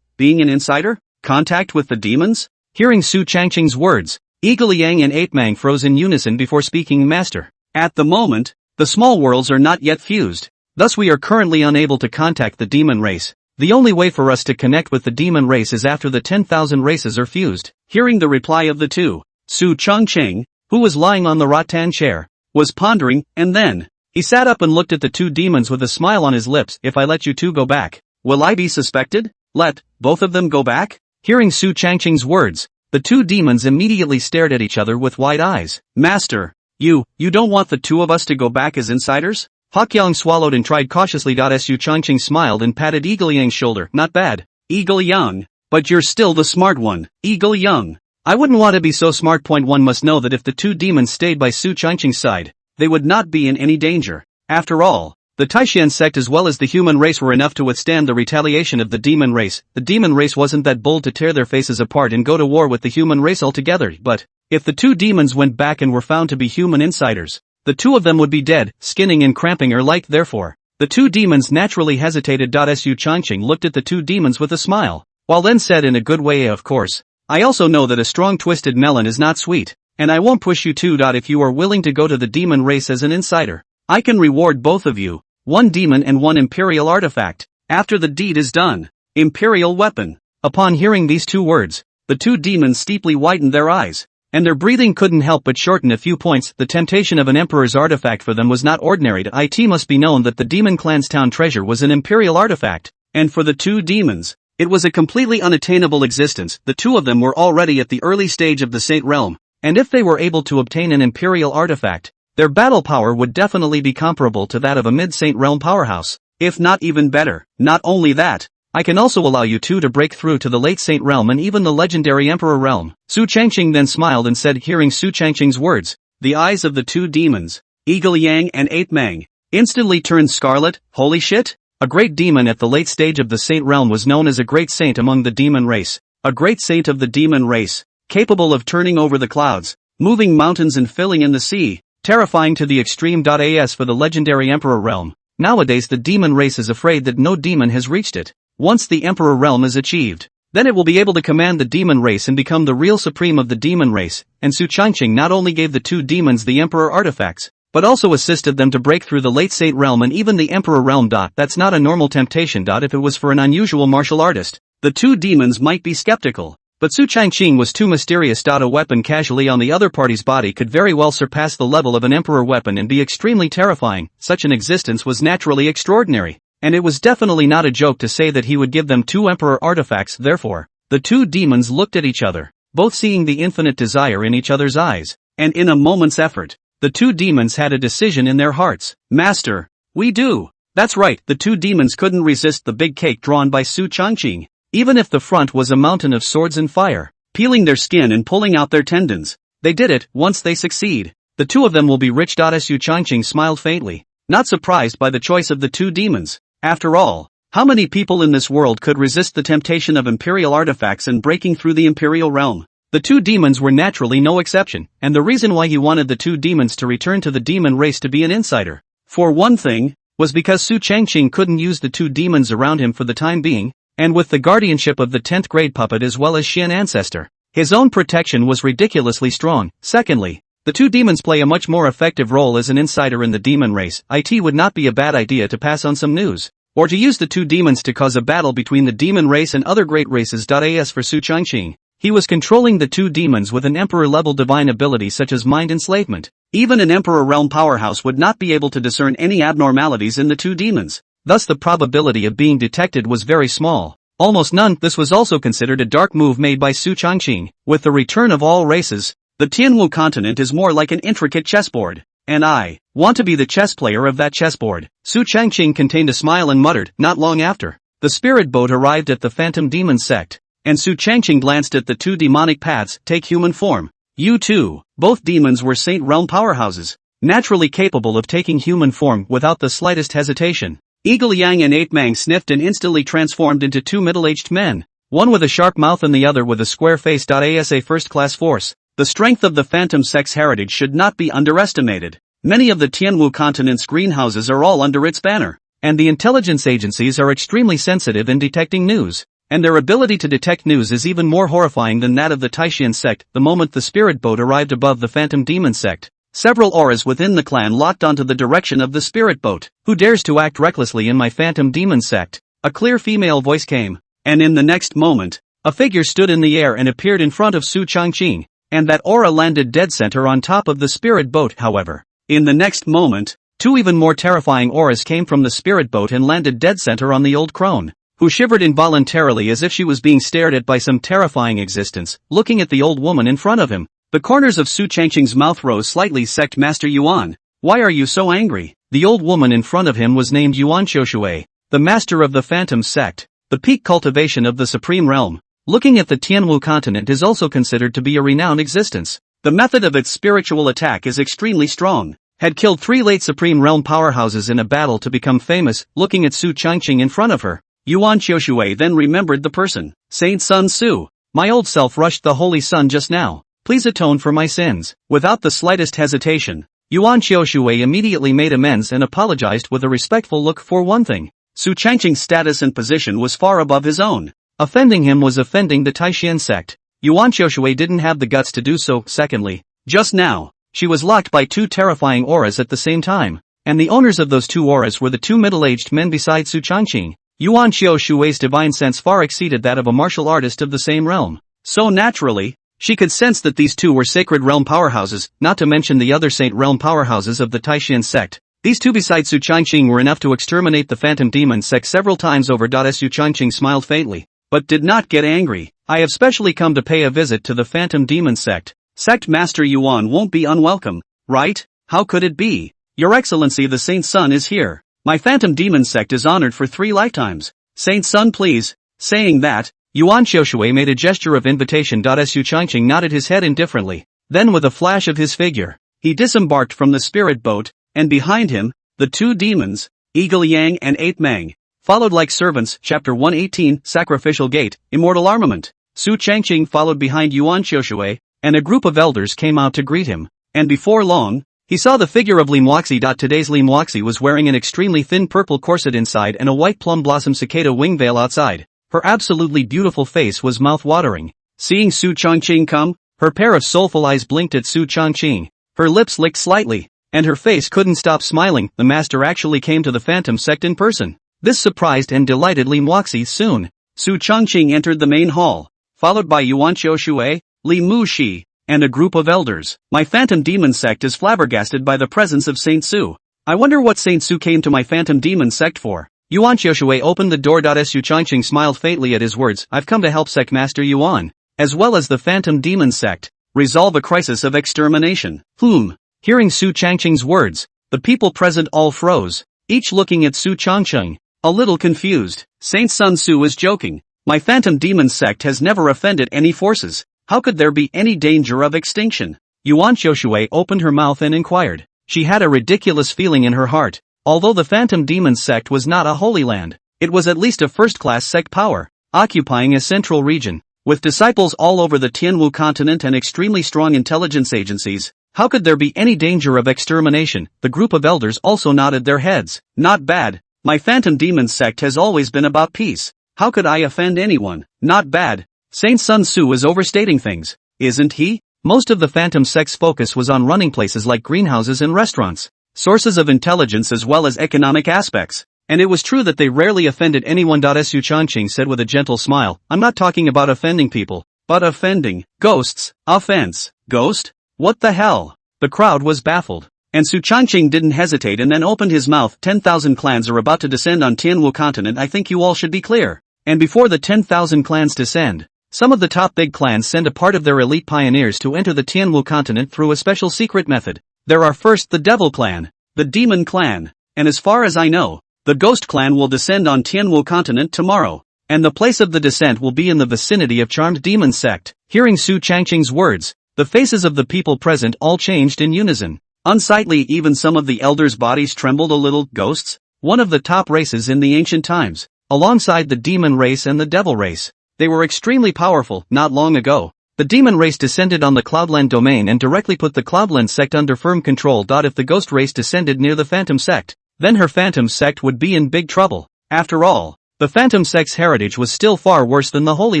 Being an Insider? Contact with the demons? Hearing Su Changqing's words, Eagle Yang and 8 Mang froze in unison before speaking. "Master, at the moment, the small worlds are not yet fused. Thus we are currently unable to contact the demon race. The only way for us to connect with the demon race is after the 10,000 races are fused. Hearing the reply of the two, Su Changqing, who was lying on the rattan chair, was pondering, and then he sat up and looked at the two demons with a smile on his lips. If I let you two go back, will I be suspected? Let both of them go back? Hearing Su Changqing's words, the two demons immediately stared at each other with wide eyes. Master, you don't want the two of us to go back as insiders? Hokyang swallowed and tried cautiously. Su Changqing smiled and patted Eagle Yang's shoulder. Not bad, Eagle Yang, but you're still the smart one, Eagle Yang. I wouldn't want to be so smart. One must know that if the two demons stayed by Su Changqing's side, they would not be in any danger. After all, the Taishan sect as well as the human race were enough to withstand the retaliation of the demon race. The demon race wasn't that bold to tear their faces apart and go to war with the human race altogether, but if the two demons went back and were found to be human insiders, the two of them would be dead, skinning and cramping or like. Therefore, the two demons naturally hesitated. Su Changqing looked at the two demons with a smile, while then said in a good way, of course, I also know that a strong twisted melon is not sweet, and I won't push you two. If you are willing to go to the demon race as an insider, I can reward both of you, one demon and one imperial artifact, after the deed is done. Imperial weapon. Upon hearing these two words, the two demons steeply widened their eyes, and their breathing couldn't help but shorten a few points. The temptation of an emperor's artifact for them was not ordinary. It must be known that the demon clan's town treasure was an imperial artifact, and for the two demons, it was a completely unattainable existence. The two of them were already at the early stage of the Saint Realm, and if they were able to obtain an imperial artifact, their battle power would definitely be comparable to that of a mid-Saint Realm powerhouse, if not even better. Not only that, I can also allow you two to break through to the late Saint Realm and even the legendary Emperor Realm. Su Changqing then smiled and said. Hearing Su Changqing's words, the eyes of the two demons, Eagle Yang and Ape Mang, instantly turned scarlet. Holy shit! A great demon at the late stage of the Saint Realm was known as a great saint among the demon race. A great saint of the demon race, capable of turning over the clouds, moving mountains and filling in the sea, terrifying to the extreme. As for the legendary Emperor Realm, nowadays the demon race is afraid that no demon has reached it. Once the Emperor Realm is achieved, then it will be able to command the demon race and become the real supreme of the demon race. And Su Changqing not only gave the two demons the Emperor artifacts, but also assisted them to break through the late Saint Realm and even the Emperor Realm. That's not a normal temptation. If it was for an unusual martial artist, the two demons might be skeptical. But Su Changqing was too mysterious. A weapon casually on the other party's body could very well surpass the level of an Emperor weapon and be extremely terrifying. Such an existence was naturally extraordinary, and it was definitely not a joke to say that he would give them two Emperor artifacts. Therefore, the two demons looked at each other, both seeing the infinite desire in each other's eyes, and in a moment's effort, the two demons had a decision in their hearts. Master, we do. That's right, the two demons couldn't resist the big cake drawn by Su Changqing. Even if the front was a mountain of swords and fire, peeling their skin and pulling out their tendons, they did it. Once they succeed, the two of them will be rich. Su Changqing smiled faintly, not surprised by the choice of the two demons. After all, how many people in this world could resist the temptation of imperial artifacts and breaking through the imperial realm? The two demons were naturally no exception, and the reason why he wanted the two demons to return to the demon race to be an insider, for one thing, was because Su Changqing couldn't use the two demons around him for the time being, and with the guardianship of the 10th grade puppet as well as Xian ancestor, his own protection was ridiculously strong. Secondly, the two demons play a much more effective role as an insider in the demon race. It would not be a bad idea to pass on some news, or to use the two demons to cause a battle between the demon race and other great races. As for Su Changqing, he was controlling the two demons with an emperor-level divine ability such as mind enslavement. Even an Emperor Realm powerhouse would not be able to discern any abnormalities in the two demons. Thus the probability of being detected was very small, almost none. This was also considered a dark move made by Su Changqing. With the return of all races, the Tianwu continent is more like an intricate chessboard, and I want to be the chess player of that chessboard. Su Changqing contained a smile and muttered. Not long after, the spirit boat arrived at the Phantom Demon sect, and Su Changqing glanced at the two demonic paths. Take human form. You too. Both demons were Saint Realm powerhouses, naturally capable of taking human form without the slightest hesitation. Eagle Yang and Ape Mang sniffed and instantly transformed into two middle-aged men, one with a sharp mouth and the other with a square face. As a first-class force, the strength of the Phantom Sect's heritage should not be underestimated. Many of the Tianwu continent's greenhouses are all under its banner, and the intelligence agencies are extremely sensitive in detecting news, and their ability to detect news is even more horrifying than that of the Taishan sect. The moment the spirit boat arrived above the Phantom Demon sect, several auras within the clan locked onto the direction of the spirit boat. Who dares to act recklessly in my Phantom Demon sect? a clear female voice came, and in the next moment, a figure stood in the air and appeared in front of Su Changqing, and that aura landed dead center on top of the spirit boat. However, in the next moment, two even more terrifying auras came from the spirit boat and landed dead center on the old crone, who shivered involuntarily as if she was being stared at by some terrifying existence. Looking at the old woman in front of him, the corners of Su Changqing's mouth rose slightly. Sect Master Yuan, why are you so angry? The old woman in front of him was named Yuan Qiushui, the master of the Phantom Sect, the peak cultivation of the Supreme Realm. Looking at the Tianwu continent is also considered to be a renowned existence. The method of its spiritual attack is extremely strong. Had killed 3 late Supreme Realm powerhouses in a battle to become famous. Looking at Su Changqing in front of her, Yuan Qiushui then remembered the person. Saint Sun Su, my old self rushed the Holy Sun just now. Please atone for my sins. Without the slightest hesitation, Yuan Qiushui immediately made amends and apologized with a respectful look. For one thing, Su Changqing's status and position was far above his own. Offending him was offending the Taishan sect. Yuan Qiushui didn't have the guts to do so. Secondly, just now, she was locked by 2 terrifying auras at the same time, and the owners of those 2 auras were the 2 middle-aged men beside Su Changqing. Yuan Qiushui's divine sense far exceeded that of a martial artist of the same realm. So naturally, she could sense that these 2 were sacred realm powerhouses, not to mention the other saint realm powerhouses of the Taishan sect. These 2 besides Su Changqing were enough to exterminate the Phantom Demon sect several times over. Su Changqing smiled faintly, but did not get angry. I have specially come to pay a visit to the Phantom Demon sect. Sect Master Yuan won't be unwelcome, right? How could it be? Your Excellency the Saint Sun is here. My Phantom Demon sect is honored for 3 lifetimes. Saint Sun please. Saying that, Yuan Qiushui made a gesture of invitation. Su Changqing nodded his head indifferently. Then with a flash of his figure, he disembarked from the spirit boat, and behind him, the 2 demons, Eagle Yang and Ape Mang, followed like servants. Chapter 118, Sacrificial Gate, Immortal Armament. Su Changqing followed behind Yuan Qiushui, and a group of elders came out to greet him, and before long, he saw the figure of Li Moxi. Today's Li Moxi was wearing an extremely thin purple corset inside and a white plum blossom cicada wing veil outside. Her absolutely beautiful face was mouth-watering. Seeing Su Changqing come, her pair of soulful eyes blinked at Su Changqing. Her lips licked slightly, and her face couldn't stop smiling. The master actually came to the Phantom sect in person. This surprised and delighted Li Moxi. Soon, Su Changqing entered the main hall, followed by Yuan Qiushui, Li Muxi, and a group of elders. My Phantom Demon sect is flabbergasted by the presence of Saint Su. I wonder what Saint Su came to my Phantom Demon sect for. Yuan Qiushui opened the door. Su Changqing smiled faintly at his words. I've come to help Sect Master Yuan, as well as the Phantom Demon sect, resolve a crisis of extermination. Hearing Su Changqing's words, the people present all froze, each looking at Su Changqing, a little confused. Saint Sun Su is joking. My Phantom Demon sect has never offended any forces. How could there be any danger of extinction? Yuan Qiushui opened her mouth and inquired. She had a ridiculous feeling in her heart. Although the Phantom Demon sect was not a holy land, it was at least a first-class sect power, occupying a central region, with disciples all over the Tianwu continent and extremely strong intelligence agencies. How could there be any danger of extermination? The group of elders also nodded their heads. Not bad. My Phantom Demon sect has always been about peace. How could I offend anyone? Not bad. Saint Sun Su is overstating things, isn't he? Most of the Phantom sect's focus was on running places like greenhouses and restaurants, sources of intelligence as well as economic aspects. And it was true that they rarely offended anyone. Su Changqing said with a gentle smile, I'm not talking about offending people, but offending ghosts. Offense. Ghost? What the hell? The crowd was baffled. And Su Changqing didn't hesitate and then opened his mouth. 10,000 clans are about to descend on Tianwu continent. I think you all should be clear. And before the 10,000 clans descend, some of the top big clans send a part of their elite pioneers to enter the Tianwu continent through a special secret method. There are first the Devil Clan, the Demon Clan, and as far as I know, the Ghost Clan will descend on Tianwu continent tomorrow, and the place of the descent will be in the vicinity of Charmed Demon Sect. Hearing Su Changqing's words, the faces of the people present all changed in unison. Unsightly, even some of the elders' bodies trembled a little. Ghosts? One of the top races in the ancient times, alongside the demon race and the devil race. They were extremely powerful. Not long ago, the demon race descended on the Cloudland domain and directly put the Cloudland sect under firm control. If the ghost race descended near the Phantom sect, then her Phantom sect would be in big trouble. After all, the Phantom sect's heritage was still far worse than the Holy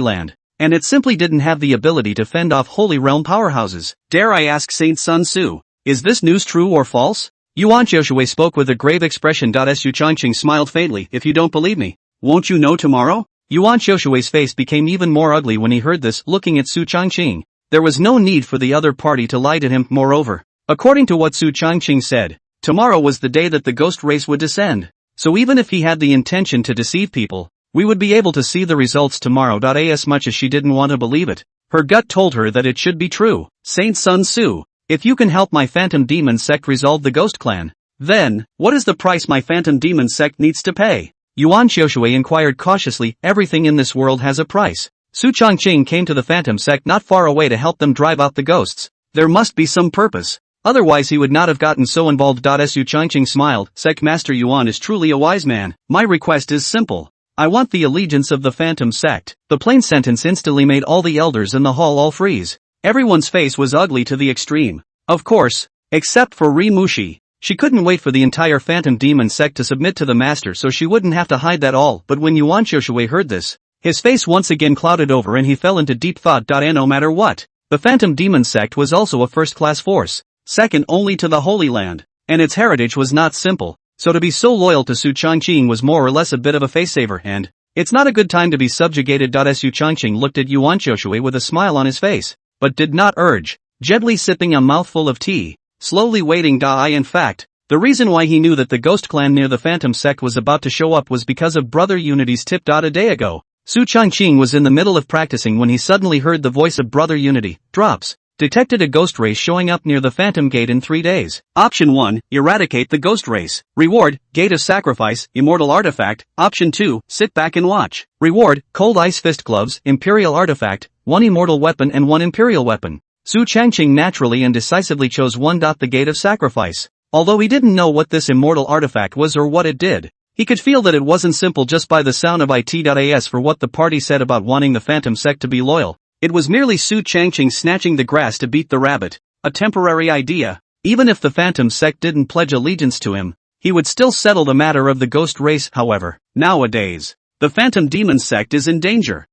Land, and it simply didn't have the ability to fend off Holy Realm powerhouses. Dare I ask Saint Sun Su, is this news true or false? Yuan Qiushui spoke with a grave expression. Su Changqing smiled faintly. If you don't believe me, Won't you know tomorrow? Yuan Xiushui's face became even more ugly when he heard this, looking at Su Changqing. There was no need for the other party to lie to him. Moreover, according to what Su Changqing said, tomorrow was the day that the ghost race would descend. So even if he had the intention to deceive people, we would be able to see the results tomorrow. As much as she didn't want to believe it, her gut told her that it should be true. Saint Sun Tzu, if you can help my Phantom Demon sect resolve the Ghost Clan, then, what is the price my Phantom Demon sect needs to pay? Yuan Xiushui inquired cautiously. Everything in this world has a price. Su Changqing came to the Phantom sect not far away to help them drive out the ghosts. There must be some purpose. Otherwise he would not have gotten so involved. Su Changqing smiled. Sect Master Yuan is truly a wise man. My request is simple. I want the allegiance of the Phantom sect. The plain sentence instantly made all the elders in the hall all freeze. Everyone's face was ugly to the extreme. Of course, except for Ri Mushi. She couldn't wait for the entire Phantom Demon sect to submit to the master so she wouldn't have to hide that all. But when Yuan Xiushui heard this, his face once again clouded over and he fell into deep thought. And no matter what, the Phantom Demon sect was also a first-class force, second only to the Holy Land, and its heritage was not simple. So to be so loyal to Su Changqing was more or less a bit of a face-saver, and it's not a good time to be subjugated. Su Changqing looked at Yuan Xiushui with a smile on his face, but did not urge, gently sipping a mouthful of tea, slowly waiting. In fact, the reason why he knew that the Ghost Clan near the Phantom sect was about to show up was because of Brother Unity's tip. A day ago, Su Changqing was in the middle of practicing when he suddenly heard the voice of Brother Unity. Drops. Detected a ghost race showing up near the Phantom Gate in 3 days. Option 1, eradicate the ghost race. Reward, Gate of Sacrifice, Immortal Artifact. Option 2, sit back and watch. Reward, Cold Ice Fist Gloves, Imperial Artifact, 1 Immortal Weapon and 1 Imperial Weapon. Su Changqing naturally and decisively chose 1. The Gate of Sacrifice. Although he didn't know what this immortal artifact was or what it did, he could feel that it wasn't simple just by the sound of it. As for what the party said about wanting the Phantom sect to be loyal, it was merely Su Changqing snatching the grass to beat the rabbit, a temporary idea. Even if the Phantom sect didn't pledge allegiance to him, he would still settle the matter of the ghost race. However, nowadays, the Phantom Demon sect is in danger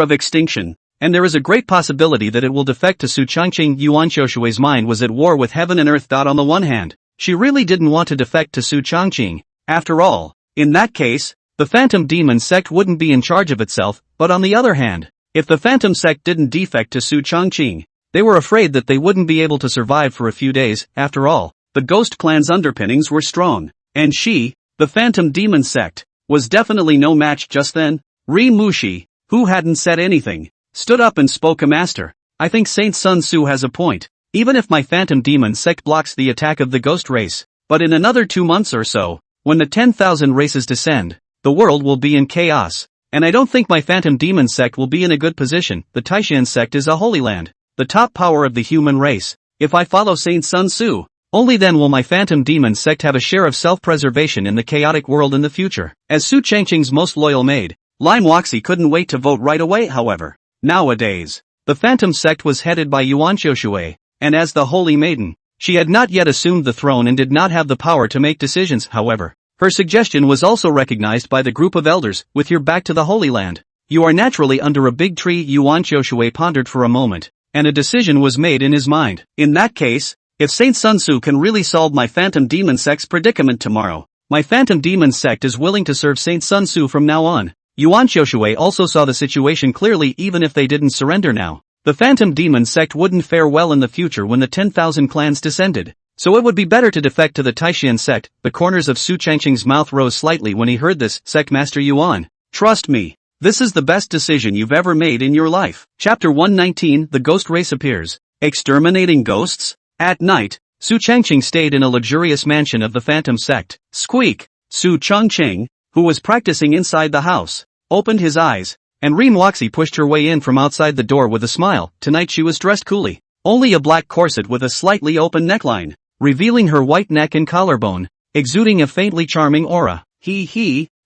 of extinction, and there is a great possibility that it will defect to Su Changqing. Yuan Xiushui's mind was at war with heaven and earth. On the one hand, she really didn't want to defect to Su Changqing. After all, in that case, the Phantom Demon sect wouldn't be in charge of itself, but on the other hand, if the Phantom sect didn't defect to Su Changqing, they were afraid that they wouldn't be able to survive for a few days. After all, the Ghost Clan's underpinnings were strong, and she, the Phantom Demon sect, was definitely no match. Just then, Ri Mushi, who hadn't said anything, stood up and spoke. A master, I think Saint Sun Tzu has a point. Even if my Phantom Demon sect blocks the attack of the ghost race, but in another 2 months or so, when the 10,000 races descend, the world will be in chaos. And I don't think my Phantom Demon sect will be in a good position. The Taishan sect is a holy land, the top power of the human race. If I follow Saint Sun Tzu, only then will my Phantom Demon sect have a share of self-preservation in the chaotic world in the future. As Su Changqing's most loyal maid, Lime Waxi couldn't wait to vote right away. However, nowadays, the Phantom sect was headed by Yuan Xiushui, and as the Holy Maiden, she had not yet assumed the throne and did not have the power to make decisions. However, her suggestion was also recognized by the group of elders. With your back to the Holy Land, you are naturally under a big tree. Yuan Xiushui pondered for a moment, and a decision was made in his mind. In that case, if Saint Sun Tzu can really solve my Phantom Demon sect's predicament tomorrow, my Phantom Demon sect is willing to serve Saint Sun Tzu from now on. Yuan Xiushui also saw the situation clearly. Even if they didn't surrender now, the Phantom Demon sect wouldn't fare well in the future when the 10,000 clans descended. So it would be better to defect to the Taishan sect. The corners of Su Changqing's mouth rose slightly when he heard this. Sect Master Yuan, trust me, this is the best decision you've ever made in your life. Chapter 119, The Ghost Race Appears. Exterminating ghosts? At night, Su Changqing stayed in a luxurious mansion of the Phantom sect. Squeak! Su Changqing, who was practicing inside the house, opened his eyes, and Ri Muxi pushed her way in from outside the door with a smile. Tonight she was dressed coolly. Only a black corset with a slightly open neckline, revealing her white neck and collarbone, exuding a faintly charming aura.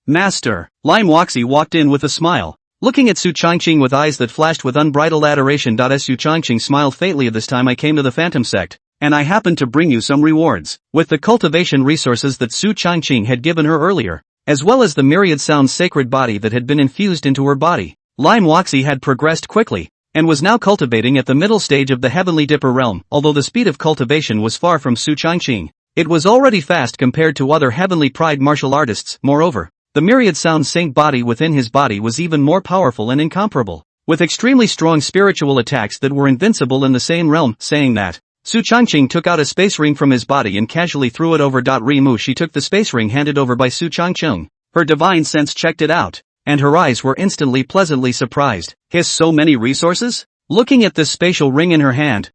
Master. Lime Waxi walked in with a smile, looking at Su Changqing with eyes that flashed with unbridled adoration. Su Changqing smiled faintly. This time I came to the Phantom sect, and I happened to bring you some rewards. With the cultivation resources that Su Changqing had given her earlier, as well as the myriad sound sacred body that had been infused into her body, Lime Waxi had progressed quickly, and was now cultivating at the middle stage of the Heavenly Dipper realm. Although the speed of cultivation was far from Su Changqing, it was already fast compared to other Heavenly Pride martial artists. Moreover, The myriad sound saint body within his body was even more powerful and incomparable, with extremely strong spiritual attacks that were invincible in the same realm. Saying that, Su Changqing took out a space ring from his body and casually threw it over. She took the space ring handed over by Su Changqing. Her divine sense checked it out, and her eyes were instantly pleasantly surprised. So many resources? Looking at this spatial ring in her hand,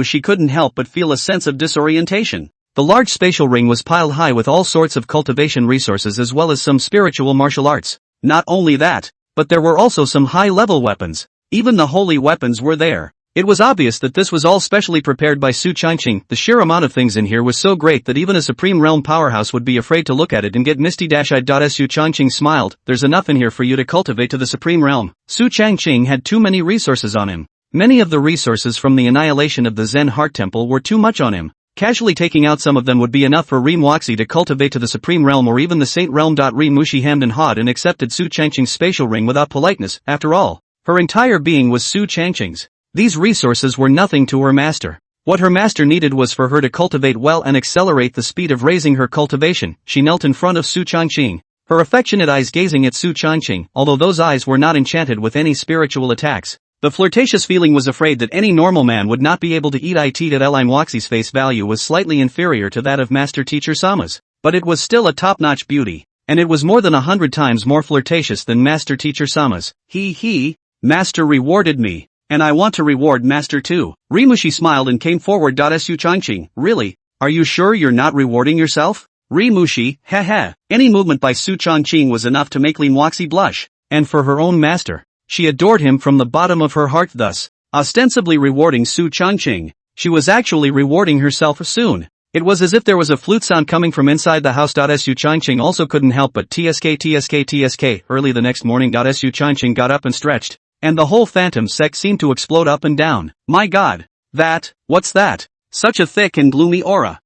she couldn't help but feel a sense of disorientation. The large spatial ring was piled high with all sorts of cultivation resources as well as some spiritual martial arts. Not only that, but there were also some high-level weapons. Even the holy weapons were there. It was obvious that this was all specially prepared by Su Changqing. The sheer amount of things in here was so great that even a supreme realm powerhouse would be afraid to look at it and get misty-eyed. Su Changqing smiled. There's enough in here for you to cultivate to the supreme realm. Su Changqing had too many resources on him. Many of the resources from the annihilation of the Zen Heart Temple were too much on him. Casually taking out some of them would be enough for Moxie to cultivate to the supreme realm or even the saint realm. She hemmed and hawed and accepted Su Changqing's spatial ring without politeness. After all, her entire being was Su Changqing's. These resources were nothing to her master. What her master needed was for her to cultivate well and accelerate the speed of raising her cultivation. She knelt in front of Su Changqing, her affectionate eyes gazing at Su Changqing, although those eyes were not enchanted with any spiritual attacks. The flirtatious feeling was afraid that any normal man would not be able to eat it. Moxie's face value was slightly inferior to that of Master Teacher Sama's, but it was still a top-notch beauty, and it was more than 100 times more flirtatious than Master Teacher Sama's. Master rewarded me, and I want to reward Master too. Rimushi smiled and came forward. Su Changqing, really? Are you sure you're not rewarding yourself? Rimushi, Any movement by Su Changqing was enough to make Moxie blush, and for her own master, she adored him from the bottom of her heart. Thus, ostensibly rewarding Su Changqing, she was actually rewarding herself soon. It was as if there was a flute sound coming from inside the house. Su Changqing also couldn't help but tsk. Early the next morning. Su Changqing got up and stretched, and the whole phantom sect seemed to explode up and down. My god! What's that? Such a thick and gloomy aura.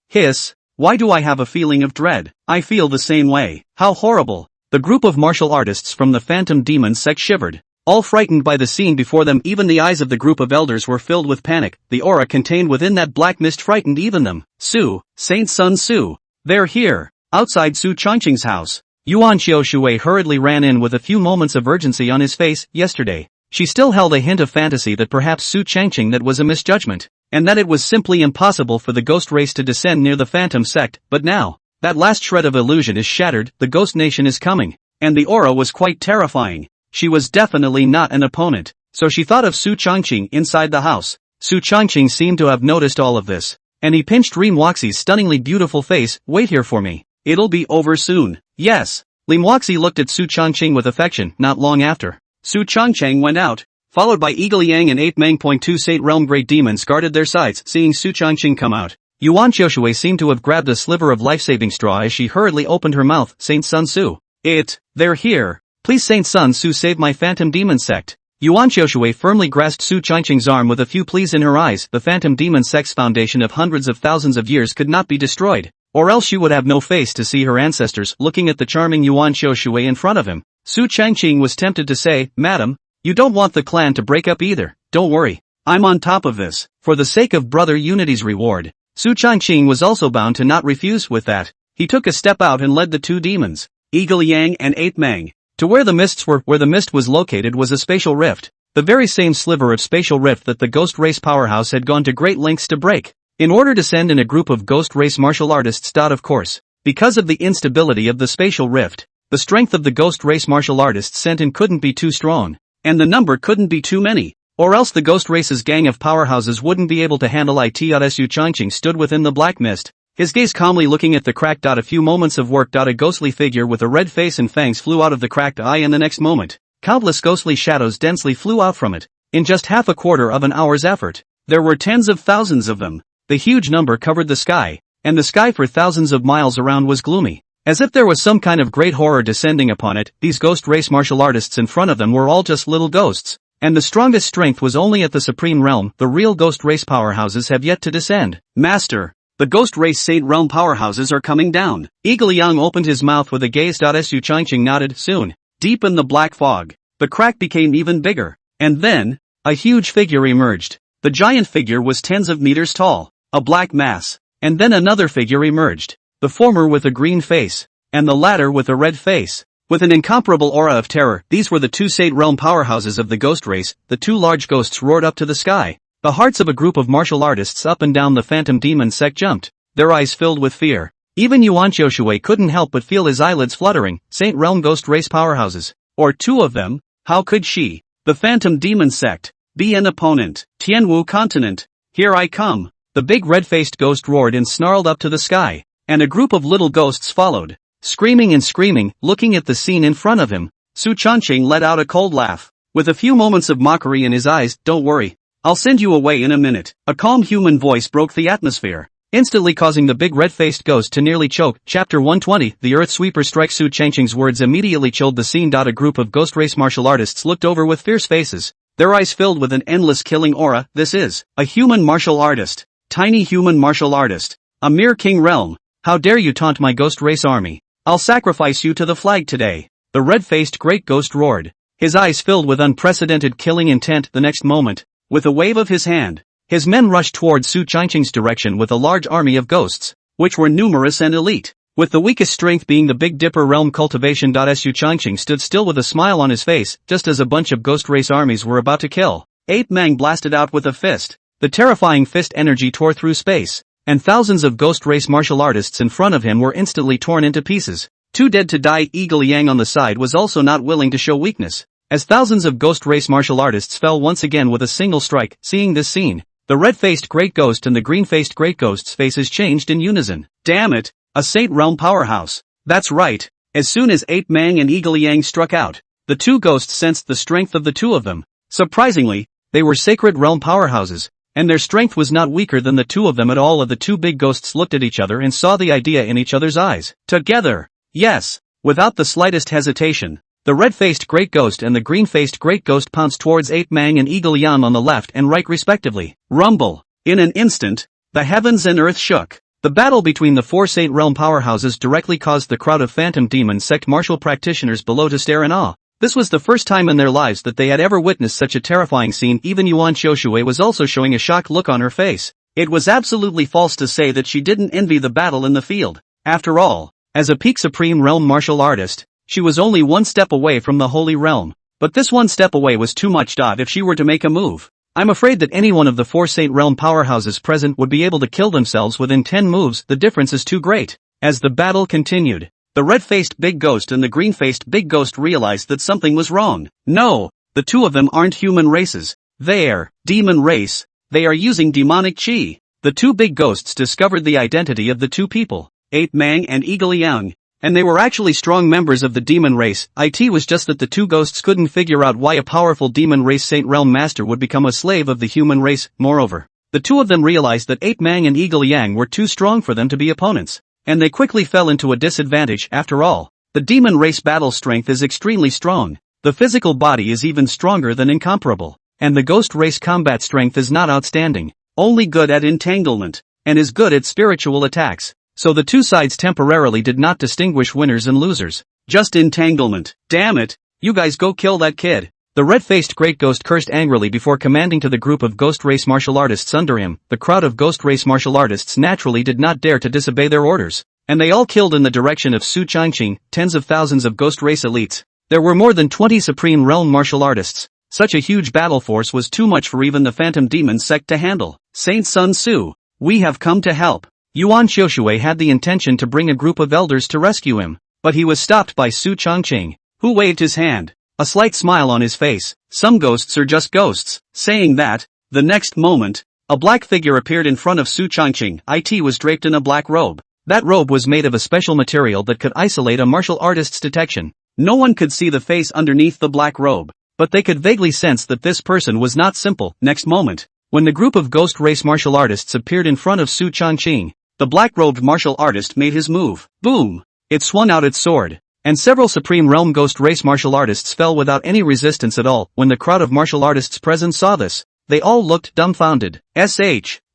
Why do I have a feeling of dread? I feel the same way. How horrible! The group of martial artists from the phantom demon sect shivered. All frightened by the scene before them. Even the eyes of the group of elders were filled with panic. The aura contained within that black mist frightened even them. Saint Sun Su. They're here, outside Su Changqing's house. Yuan Xiaoshui hurriedly ran in with a few moments of urgency on his face. Yesterday, she still held a hint of fantasy that perhaps Su Changqing that was a misjudgment, and that it was simply impossible for the ghost race to descend near the phantom sect. But now, that last shred of illusion is shattered. The ghost nation is coming, and the aura was quite terrifying. She was definitely not an opponent, so she thought of Su Changqing inside the house. Su Changqing seemed to have noticed all of this, and he pinched Moxie's stunningly beautiful face. Wait here for me. It'll be over soon. Yes. Moxie looked at Su Changqing with affection. Not long after, Su Changqing went out, followed by Eagle Yang and 8 Meng. 2 Saint Realm Great Demons guarded their sides. Seeing Su Changqing come out, Yuan Xiaoshui seemed to have grabbed a sliver of life-saving straw as she hurriedly opened her mouth. Saint Sun Su. They're here. Please Saint Sun Su save my phantom demon sect. Yuan Xiaoshui firmly grasped Su Changqing's arm with a few pleas in her eyes. The phantom demon sect's foundation of hundreds of thousands of years could not be destroyed, or else she would have no face to see her ancestors. Looking at the charming Yuan Xiaoshui in front of him, Su Changqing was tempted to say, Madam, you don't want the clan to break up either. Don't worry, I'm on top of this. For the sake of brother unity's reward, Su Changqing was also bound to not refuse. With that, he took a step out and led the two demons, Eagle Yang and 8 Meng, to where the mists were. Where the mist was located was a spatial rift, the very same sliver of spatial rift that the ghost race powerhouse had gone to great lengths to break, in order to send in a group of ghost race martial artists. Of course, because of the instability of the spatial rift, the strength of the ghost race martial artists sent in couldn't be too strong, and the number couldn't be too many, or else the ghost race's gang of powerhouses wouldn't be able to handle it. Su Changqing stood within the black mist, his gaze calmly looking at the crack. A few moments of work. A ghostly figure with a red face and fangs flew out of the cracked eye, and the next moment, countless ghostly shadows densely flew out from it. In just half a quarter of an hour's effort, there were tens of thousands of them. The huge number covered the sky, and the sky for thousands of miles around was gloomy, as if there was some kind of great horror descending upon it. These ghost race martial artists in front of them were all just little ghosts, and the strongest strength was only at the supreme realm. The real ghost race powerhouses have yet to descend. Master, the ghost race Saint Realm powerhouses are coming down. Eagle Yang opened his mouth with a gaze. Su Changqing nodded. Soon, deep in the black fog, the crack became even bigger, and then, a huge figure emerged. The giant figure was tens of meters tall, a black mass, and then another figure emerged, the former with a green face, and the latter with a red face. With an incomparable aura of terror, these were the two Sate realm powerhouses of the ghost race. The two large ghosts roared up to the sky. The hearts of a group of martial artists up and down the phantom demon sect jumped, their eyes filled with fear. Even Yuan Xiaoshui couldn't help but feel his eyelids fluttering. Sate realm ghost race powerhouses. Or two of them? How could she, the phantom demon sect, be an opponent? Tianwu continent. Here I come. The big red-faced ghost roared and snarled up to the sky, and a group of little ghosts followed. Screaming and screaming, looking at the scene in front of him, Su Changqing let out a cold laugh. With a few moments of mockery in his eyes, "Don't worry. I'll send you away in a minute." A calm human voice broke the atmosphere, instantly causing the big red-faced ghost to nearly choke. Chapter 120, The Earth Sweeper Strikes. Su Changqing's words immediately chilled the scene. A group of ghost race martial artists looked over with fierce faces, their eyes filled with an endless killing aura. This is a human martial artist. Tiny human martial artist. A mere king realm. How dare you taunt my ghost race army? I'll sacrifice you to the flag today. The red-faced great ghost roared, his eyes filled with unprecedented killing intent. The next moment, with a wave of his hand, his men rushed towards Su Changqing's direction with a large army of ghosts, which were numerous and elite, with the weakest strength being the Big Dipper realm cultivation. Su Changqing stood still with a smile on his face, just as a bunch of ghost race armies were about to kill. Ape Mang blasted out with a fist. The terrifying fist energy tore through space, and thousands of ghost race martial artists in front of him were instantly torn into pieces. Too dead to die. Eagle Yang on the side was also not willing to show weakness, as thousands of ghost race martial artists fell once again with a single strike. Seeing this scene, the red-faced great ghost and the green-faced great ghost's faces changed in unison. Damn it, a Sate realm powerhouse. That's right. As soon as Ape Mang and Eagle Yang struck out, the two ghosts sensed the strength of the two of them. Surprisingly, they were sacred realm powerhouses, and their strength was not weaker than the two of them at all. Of the two big ghosts looked at each other and saw the idea in each other's eyes. Together. Yes. Without the slightest hesitation, the red-faced great ghost and the green-faced great ghost pounced towards Ape Mang and Eagle Yang on the left and right respectively. Rumble. In an instant, the heavens and earth shook. The battle between the four Sate realm powerhouses directly caused the crowd of phantom demon sect martial practitioners below to stare in awe. This was the first time in their lives that they had ever witnessed such a terrifying scene. Even Yuan Xiaoshui was also showing a shocked look on her face. It was absolutely false to say that she didn't envy the battle in the field. After all, as a peak supreme realm martial artist, she was only one step away from the holy realm. But this one step away was too much. If she were to make a move, I'm afraid that any one of the four Sate realm powerhouses present would be able to kill themselves within 10 moves. The difference is too great. As the battle continued, the red-faced big ghost and the green-faced big ghost realized that something was wrong. No, the two of them aren't human races. They're demon race. They are using demonic chi. The two big ghosts discovered the identity of the two people, Ape Mang and Eagle Yang, and they were actually strong members of the demon race. It was just that the two ghosts couldn't figure out why a powerful demon race Sate realm master would become a slave of the human race. Moreover, the two of them realized that Ape Mang and Eagle Yang were too strong for them to be opponents, and they quickly fell into a disadvantage. After all, the demon race battle strength is extremely strong. The physical body is even stronger than incomparable, and the ghost race combat strength is not outstanding, only good at entanglement, and is good at spiritual attacks. So the two sides temporarily did not distinguish winners and losers. Just entanglement. Damn it, you guys go kill that kid. The red-faced great ghost cursed angrily before commanding to the group of ghost race martial artists under him. The crowd of ghost race martial artists naturally did not dare to disobey their orders, and they all killed in the direction of Su Changqing. Tens of thousands of ghost race elites. There were more than 20 supreme realm martial artists. Such a huge battle force was too much for even the phantom demon sect to handle. Saint Sun Su, we have come to help. Yuan Xiaoshui had the intention to bring a group of elders to rescue him, but he was stopped by Su Changqing, who waved his hand, a slight smile on his face. Some ghosts are just ghosts. Saying that, the next moment, a black figure appeared in front of Su Changqing. It was draped in a black robe. That robe was made of a special material that could isolate a martial artist's detection. No one could see the face underneath the black robe, but they could vaguely sense that this person was not simple. Next moment, when the group of ghost race martial artists appeared in front of Su Changqing, the black-robed martial artist made his move. Boom! It swung out its sword, and several supreme realm ghost race martial artists fell without any resistance at all. When the crowd of martial artists present saw this, they all looked dumbfounded.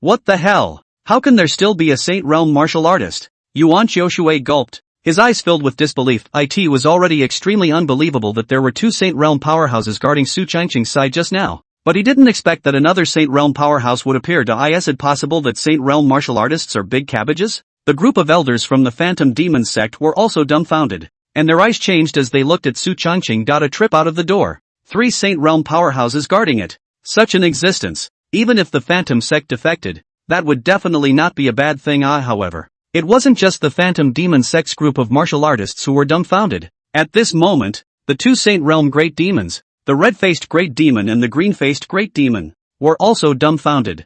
What the hell? How can there still be a Sate realm martial artist? Yuan Xiaoshui gulped, his eyes filled with disbelief. It was already extremely unbelievable that there were two Sate realm powerhouses guarding Su Changqing's side just now, but he didn't expect that another Sate realm powerhouse would appear. Is it possible that Sate realm martial artists are big cabbages? The group of elders from the phantom demon sect were also dumbfounded. and their eyes changed as they looked at Su Changqing. A trip out of the door. 3 Saint Realm powerhouses guarding it. Such an existence. Even if the Phantom sect defected, that would definitely not be a bad thing. However, it wasn't just the Phantom Demon sect's group of martial artists who were dumbfounded. At this moment, the 2 Saint Realm Great Demons, the red-faced Great Demon and the green-faced Great Demon, were also dumbfounded.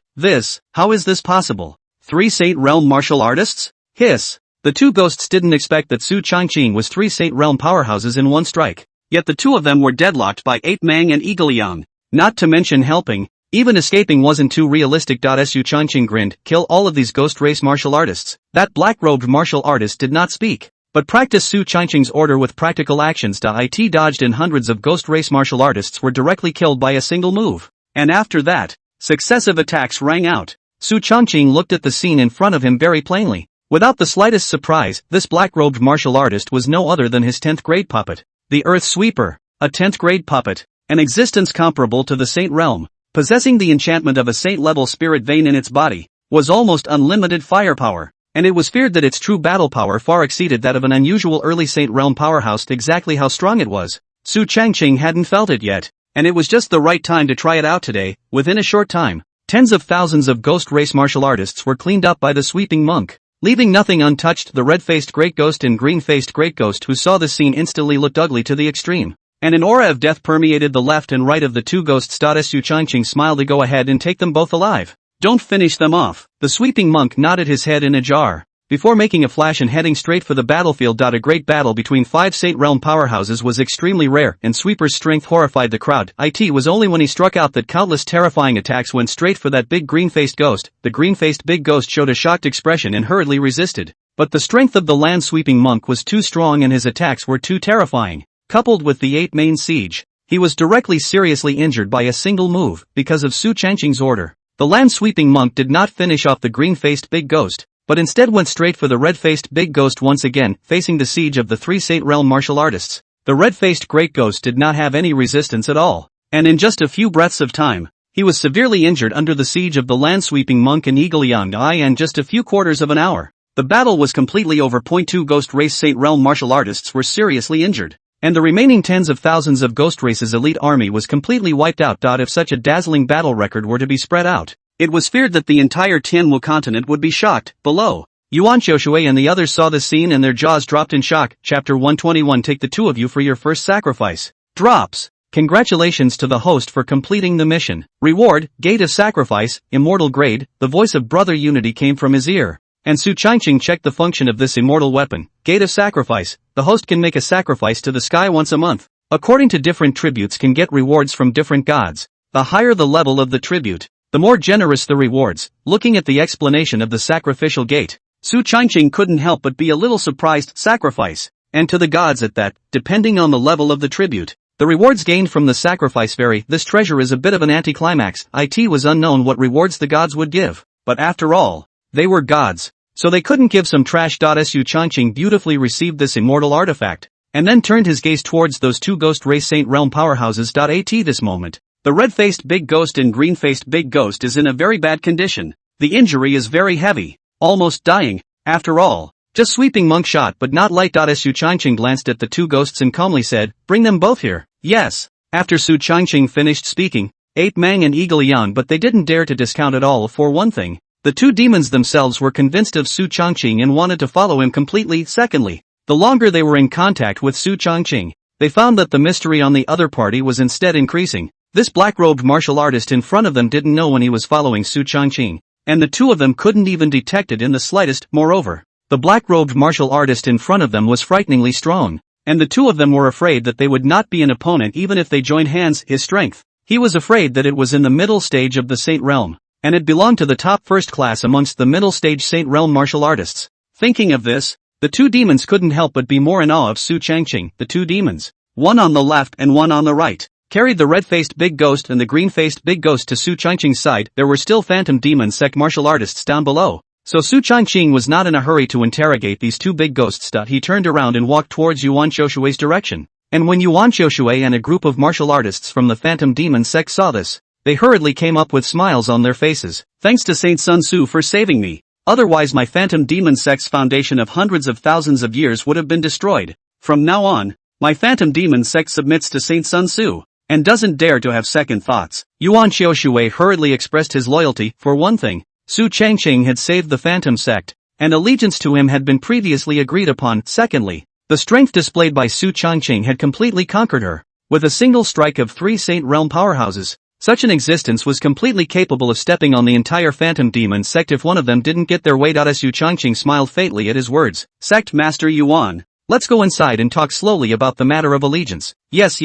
How is this possible? 3 Saint Realm martial artists? Hiss. The 2 ghosts didn't expect that Su Changqing was 3 Saint Realm powerhouses in one strike. Yet the 2 of them were deadlocked by Ape Mang and Eagle Yang. Not to mention helping, even escaping wasn't too realistic. Su Changqing grinned. Kill all of these ghost race martial artists. That black-robed martial artist did not speak, but practiced Su Changqing's order with practical actions. It dodged and hundreds of ghost race martial artists were directly killed by a single move. And after that, successive attacks rang out. Su Changqing looked at the scene in front of him very plainly. Without the slightest surprise, this black-robed martial artist was no other than his 10th grade puppet, the Earth Sweeper, a 10th grade puppet, an existence comparable to the Saint Realm, possessing the enchantment of a saint-level spirit vein in its body, was almost unlimited firepower, and it was feared that its true battle power far exceeded that of an unusual early Saint Realm powerhouse. Exactly how strong it was, Su Changqing hadn't felt it yet, and it was just the right time to try it out today. Within a short time, tens of thousands of ghost race martial artists were cleaned up by the sweeping monk, leaving nothing untouched. The red-faced Great Ghost and green-faced Great Ghost who saw the scene instantly looked ugly to the extreme, and an aura of death permeated the left and right of the 2 ghosts. Su Changqing smiled. Go ahead and take them both alive. Don't finish them off. The sweeping monk nodded his head in a jar, before making a flash and heading straight for the battlefield. A great battle between 5 Saint Realm powerhouses was extremely rare, and Sweeper's strength horrified the crowd. It was only when he struck out that countless terrifying attacks went straight for that big green-faced ghost. The green-faced big ghost showed a shocked expression and hurriedly resisted, but the strength of the land-sweeping monk was too strong and his attacks were too terrifying. Coupled with the 8 main siege, he was directly seriously injured by a single move, because of Su Changqing's order. The land-sweeping monk did not finish off the green-faced big ghost, but instead went straight for the red-faced big ghost once again, facing the siege of the 3 Saint Realm martial artists. The red-faced great ghost did not have any resistance at all, and in just a few breaths of time, he was severely injured under the siege of the land-sweeping monk and Eagle Yang. In just a few quarters of an hour, the battle was completely over. 2 ghost race Saint Realm martial artists were seriously injured, and the remaining tens of thousands of Ghost Race's elite army was completely wiped out. If such a dazzling battle record were to be spread out, it was feared that the entire Tianwu continent would be shocked. Below, Yuan Xiaoshui and the others saw the scene and their jaws dropped in shock. Chapter 121. Take the 2 of you for your first sacrifice. Drops. Congratulations to the host for completing the mission. Reward, Gate of Sacrifice, Immortal Grade. The voice of Brother Unity came from his ear, and Su Changqing checked the function of this immortal weapon. Gate of Sacrifice. The host can make a sacrifice to the sky once a month, according to different tributes, can get rewards from different gods. The higher the level of the tribute, the more generous the rewards. Looking at the explanation of the sacrificial gate, Su Changqing couldn't help but be a little surprised. Sacrifice, and to the gods at that, depending on the level of the tribute, the rewards gained from the sacrifice vary. This treasure is a bit of an anticlimax. It was unknown what rewards the gods would give, but after all, they were gods, so they couldn't give some trash. Su Changqing beautifully received this immortal artifact, and then turned his gaze towards those 2 ghost race Saint Realm powerhouses. At this moment, the red-faced big ghost and green-faced big ghost is in a very bad condition. The injury is very heavy, almost dying. After all, just sweeping monk shot but not light. Su Changqing glanced at the 2 ghosts and calmly said, bring them both here. Yes. After Su Changqing finished speaking, Ape Mang and Eagle Yang, but they didn't dare to discount at all. For one thing, the 2 demons themselves were convinced of Su Changqing and wanted to follow him completely. Secondly, the longer they were in contact with Su Changqing, they found that the mystery on the other party was instead increasing. This black-robed martial artist in front of them didn't know when he was following Su Changqing, and the 2 of them couldn't even detect it in the slightest. Moreover, the black-robed martial artist in front of them was frighteningly strong, and the 2 of them were afraid that they would not be an opponent even if they joined hands. His strength, he was afraid that it was in the middle stage of the Saint Realm, and it belonged to the top first class amongst the middle stage Saint Realm martial artists. Thinking of this, the 2 demons couldn't help but be more in awe of Su Changqing. The 2 demons, one on the left and one on the right, carried the red-faced big ghost and the green-faced big ghost to Su Changqing's side. There were still Phantom Demon sect martial artists down below, so Su Changqing was not in a hurry to interrogate these 2 big ghosts. He turned around and walked towards Yuan Xiaoshui's direction, and when Yuan Xiaoshui and a group of martial artists from the Phantom Demon sect saw this, they hurriedly came up with smiles on their faces. Thanks to Saint Sun Tzu for saving me. Otherwise my Phantom Demon sect's foundation of hundreds of thousands of years would have been destroyed. From now on, my phantom demon sect submits to Saint Sun Tzu, and doesn't dare to have second thoughts. Yuan Xiaoshui hurriedly expressed his loyalty. For one thing, Su Changqing had saved the phantom sect, and allegiance to him had been previously agreed upon. Secondly, the strength displayed by Su Changqing had completely conquered her. With a single strike of 3 Saint Realm powerhouses, such an existence was completely capable of stepping on the entire phantom demon sect if one of them didn't get their way. Su Changqing smiled faintly at his words. Sect Master Yuan, let's go inside and talk slowly about the matter of allegiance. Yes.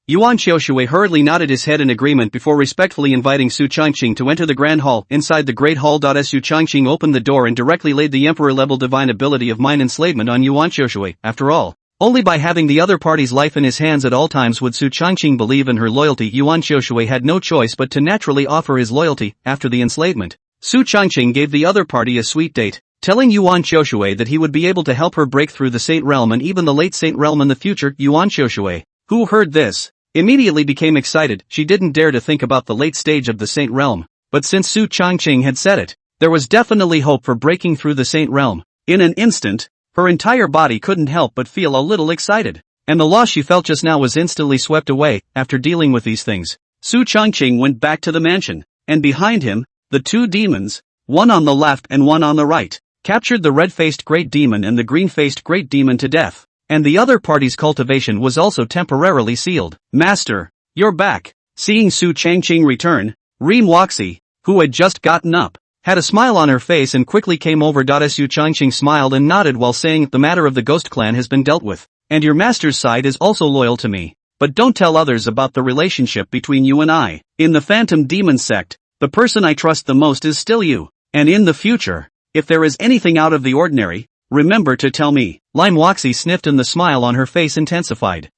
Yuan Xiaoshui hurriedly nodded his head in agreement before respectfully inviting Su Changqing to enter the Grand Hall. Inside the Great Hall. Su Changqing opened the door and directly laid the Emperor-level divine ability of mind enslavement on Yuan Xiaoshui. After all, only by having the other party's life in his hands at all times would Su Changqing believe in her loyalty. Yuan Xiaoshui had no choice but to naturally offer his loyalty. After the enslavement, Su Changqing gave the other party a sweet date, telling Yuan Xiaoshui that he would be able to help her break through the Saint Realm and even the late Saint Realm in the future. Yuan Xiaoshui, who heard this, immediately became excited. She didn't dare to think about the late stage of the Saint Realm, but since Su Changqing had said it, there was definitely hope for breaking through the Saint Realm. In an instant, her entire body couldn't help but feel a little excited, and the loss she felt just now was instantly swept away. After dealing with these things, Su Changqing went back to the mansion, and behind him, the 2 demons, one on the left and one on the right, captured the red-faced great demon and the green-faced great demon to death. And the other party's cultivation was also temporarily sealed. Master, you're back. Seeing Su Changqing return, Reem Waxi, who had just gotten up, had a smile on her face and quickly came over. Su Changqing smiled and nodded while saying, the matter of the ghost clan has been dealt with, and your master's side is also loyal to me. But don't tell others about the relationship between you and I. In the phantom demon sect, the person I trust the most is still you. And in the future, if there is anything out of the ordinary, remember to tell me. Lime Waxi sniffed and the smile on her face intensified.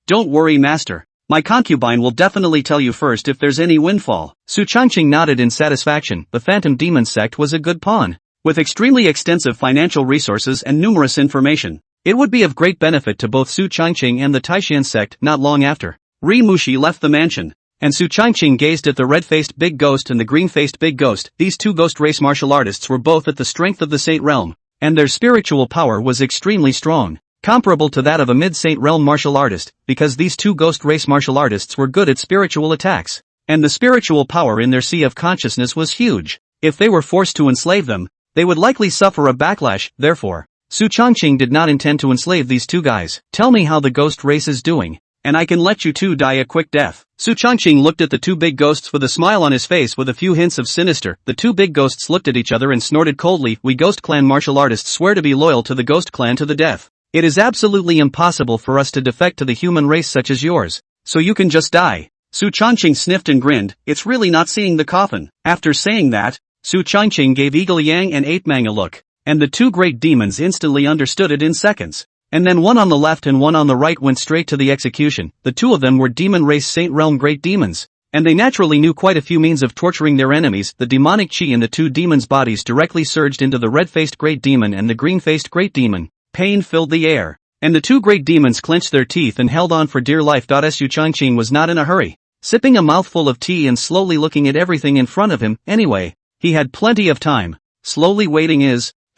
Don't worry master. My concubine will definitely tell you first if there's any windfall. Su Changqing nodded in satisfaction. The phantom demon sect was a good pawn. With extremely extensive financial resources and numerous information, it would be of great benefit to both Su Changqing and the Taishan sect. Not long after, Ri Mushi left the mansion, and Su Changqing gazed at the red-faced big ghost and the green-faced big ghost. These 2 ghost race martial artists were both at the strength of the Saint Realm, and their spiritual power was extremely strong, comparable to that of a mid-Saint Realm martial artist, because these 2 ghost race martial artists were good at spiritual attacks, and the spiritual power in their sea of consciousness was huge. If they were forced to enslave them, they would likely suffer a backlash. Therefore, Su Changqing did not intend to enslave these 2 guys. Tell me how the ghost race is doing, and I can let you 2 die a quick death. Su Changqing looked at the 2 big ghosts with a smile on his face with a few hints of sinister. The 2 big ghosts looked at each other and snorted coldly. We Ghost Clan martial artists swear to be loyal to the Ghost Clan to the death. It is absolutely impossible for us to defect to the human race such as yours, so you can just die. Su Changqing sniffed and grinned. It's really not seeing the coffin. After saying that, Su Changqing gave Eagle Yang and Ape Mang a look, and the 2 great demons instantly understood it in seconds. And then one on the left and one on the right went straight to the execution. The 2 of them were demon race Saint Realm great demons, and they naturally knew quite a few means of torturing their enemies. The demonic chi in the 2 demons' bodies directly surged into the red-faced great demon and the green-faced great demon. Pain filled the air, and the 2 great demons clenched their teeth and held on for dear life. Su Changqing was not in a hurry, sipping a mouthful of tea and slowly looking at everything in front of him. Anyway, he had plenty of time. Slowly waiting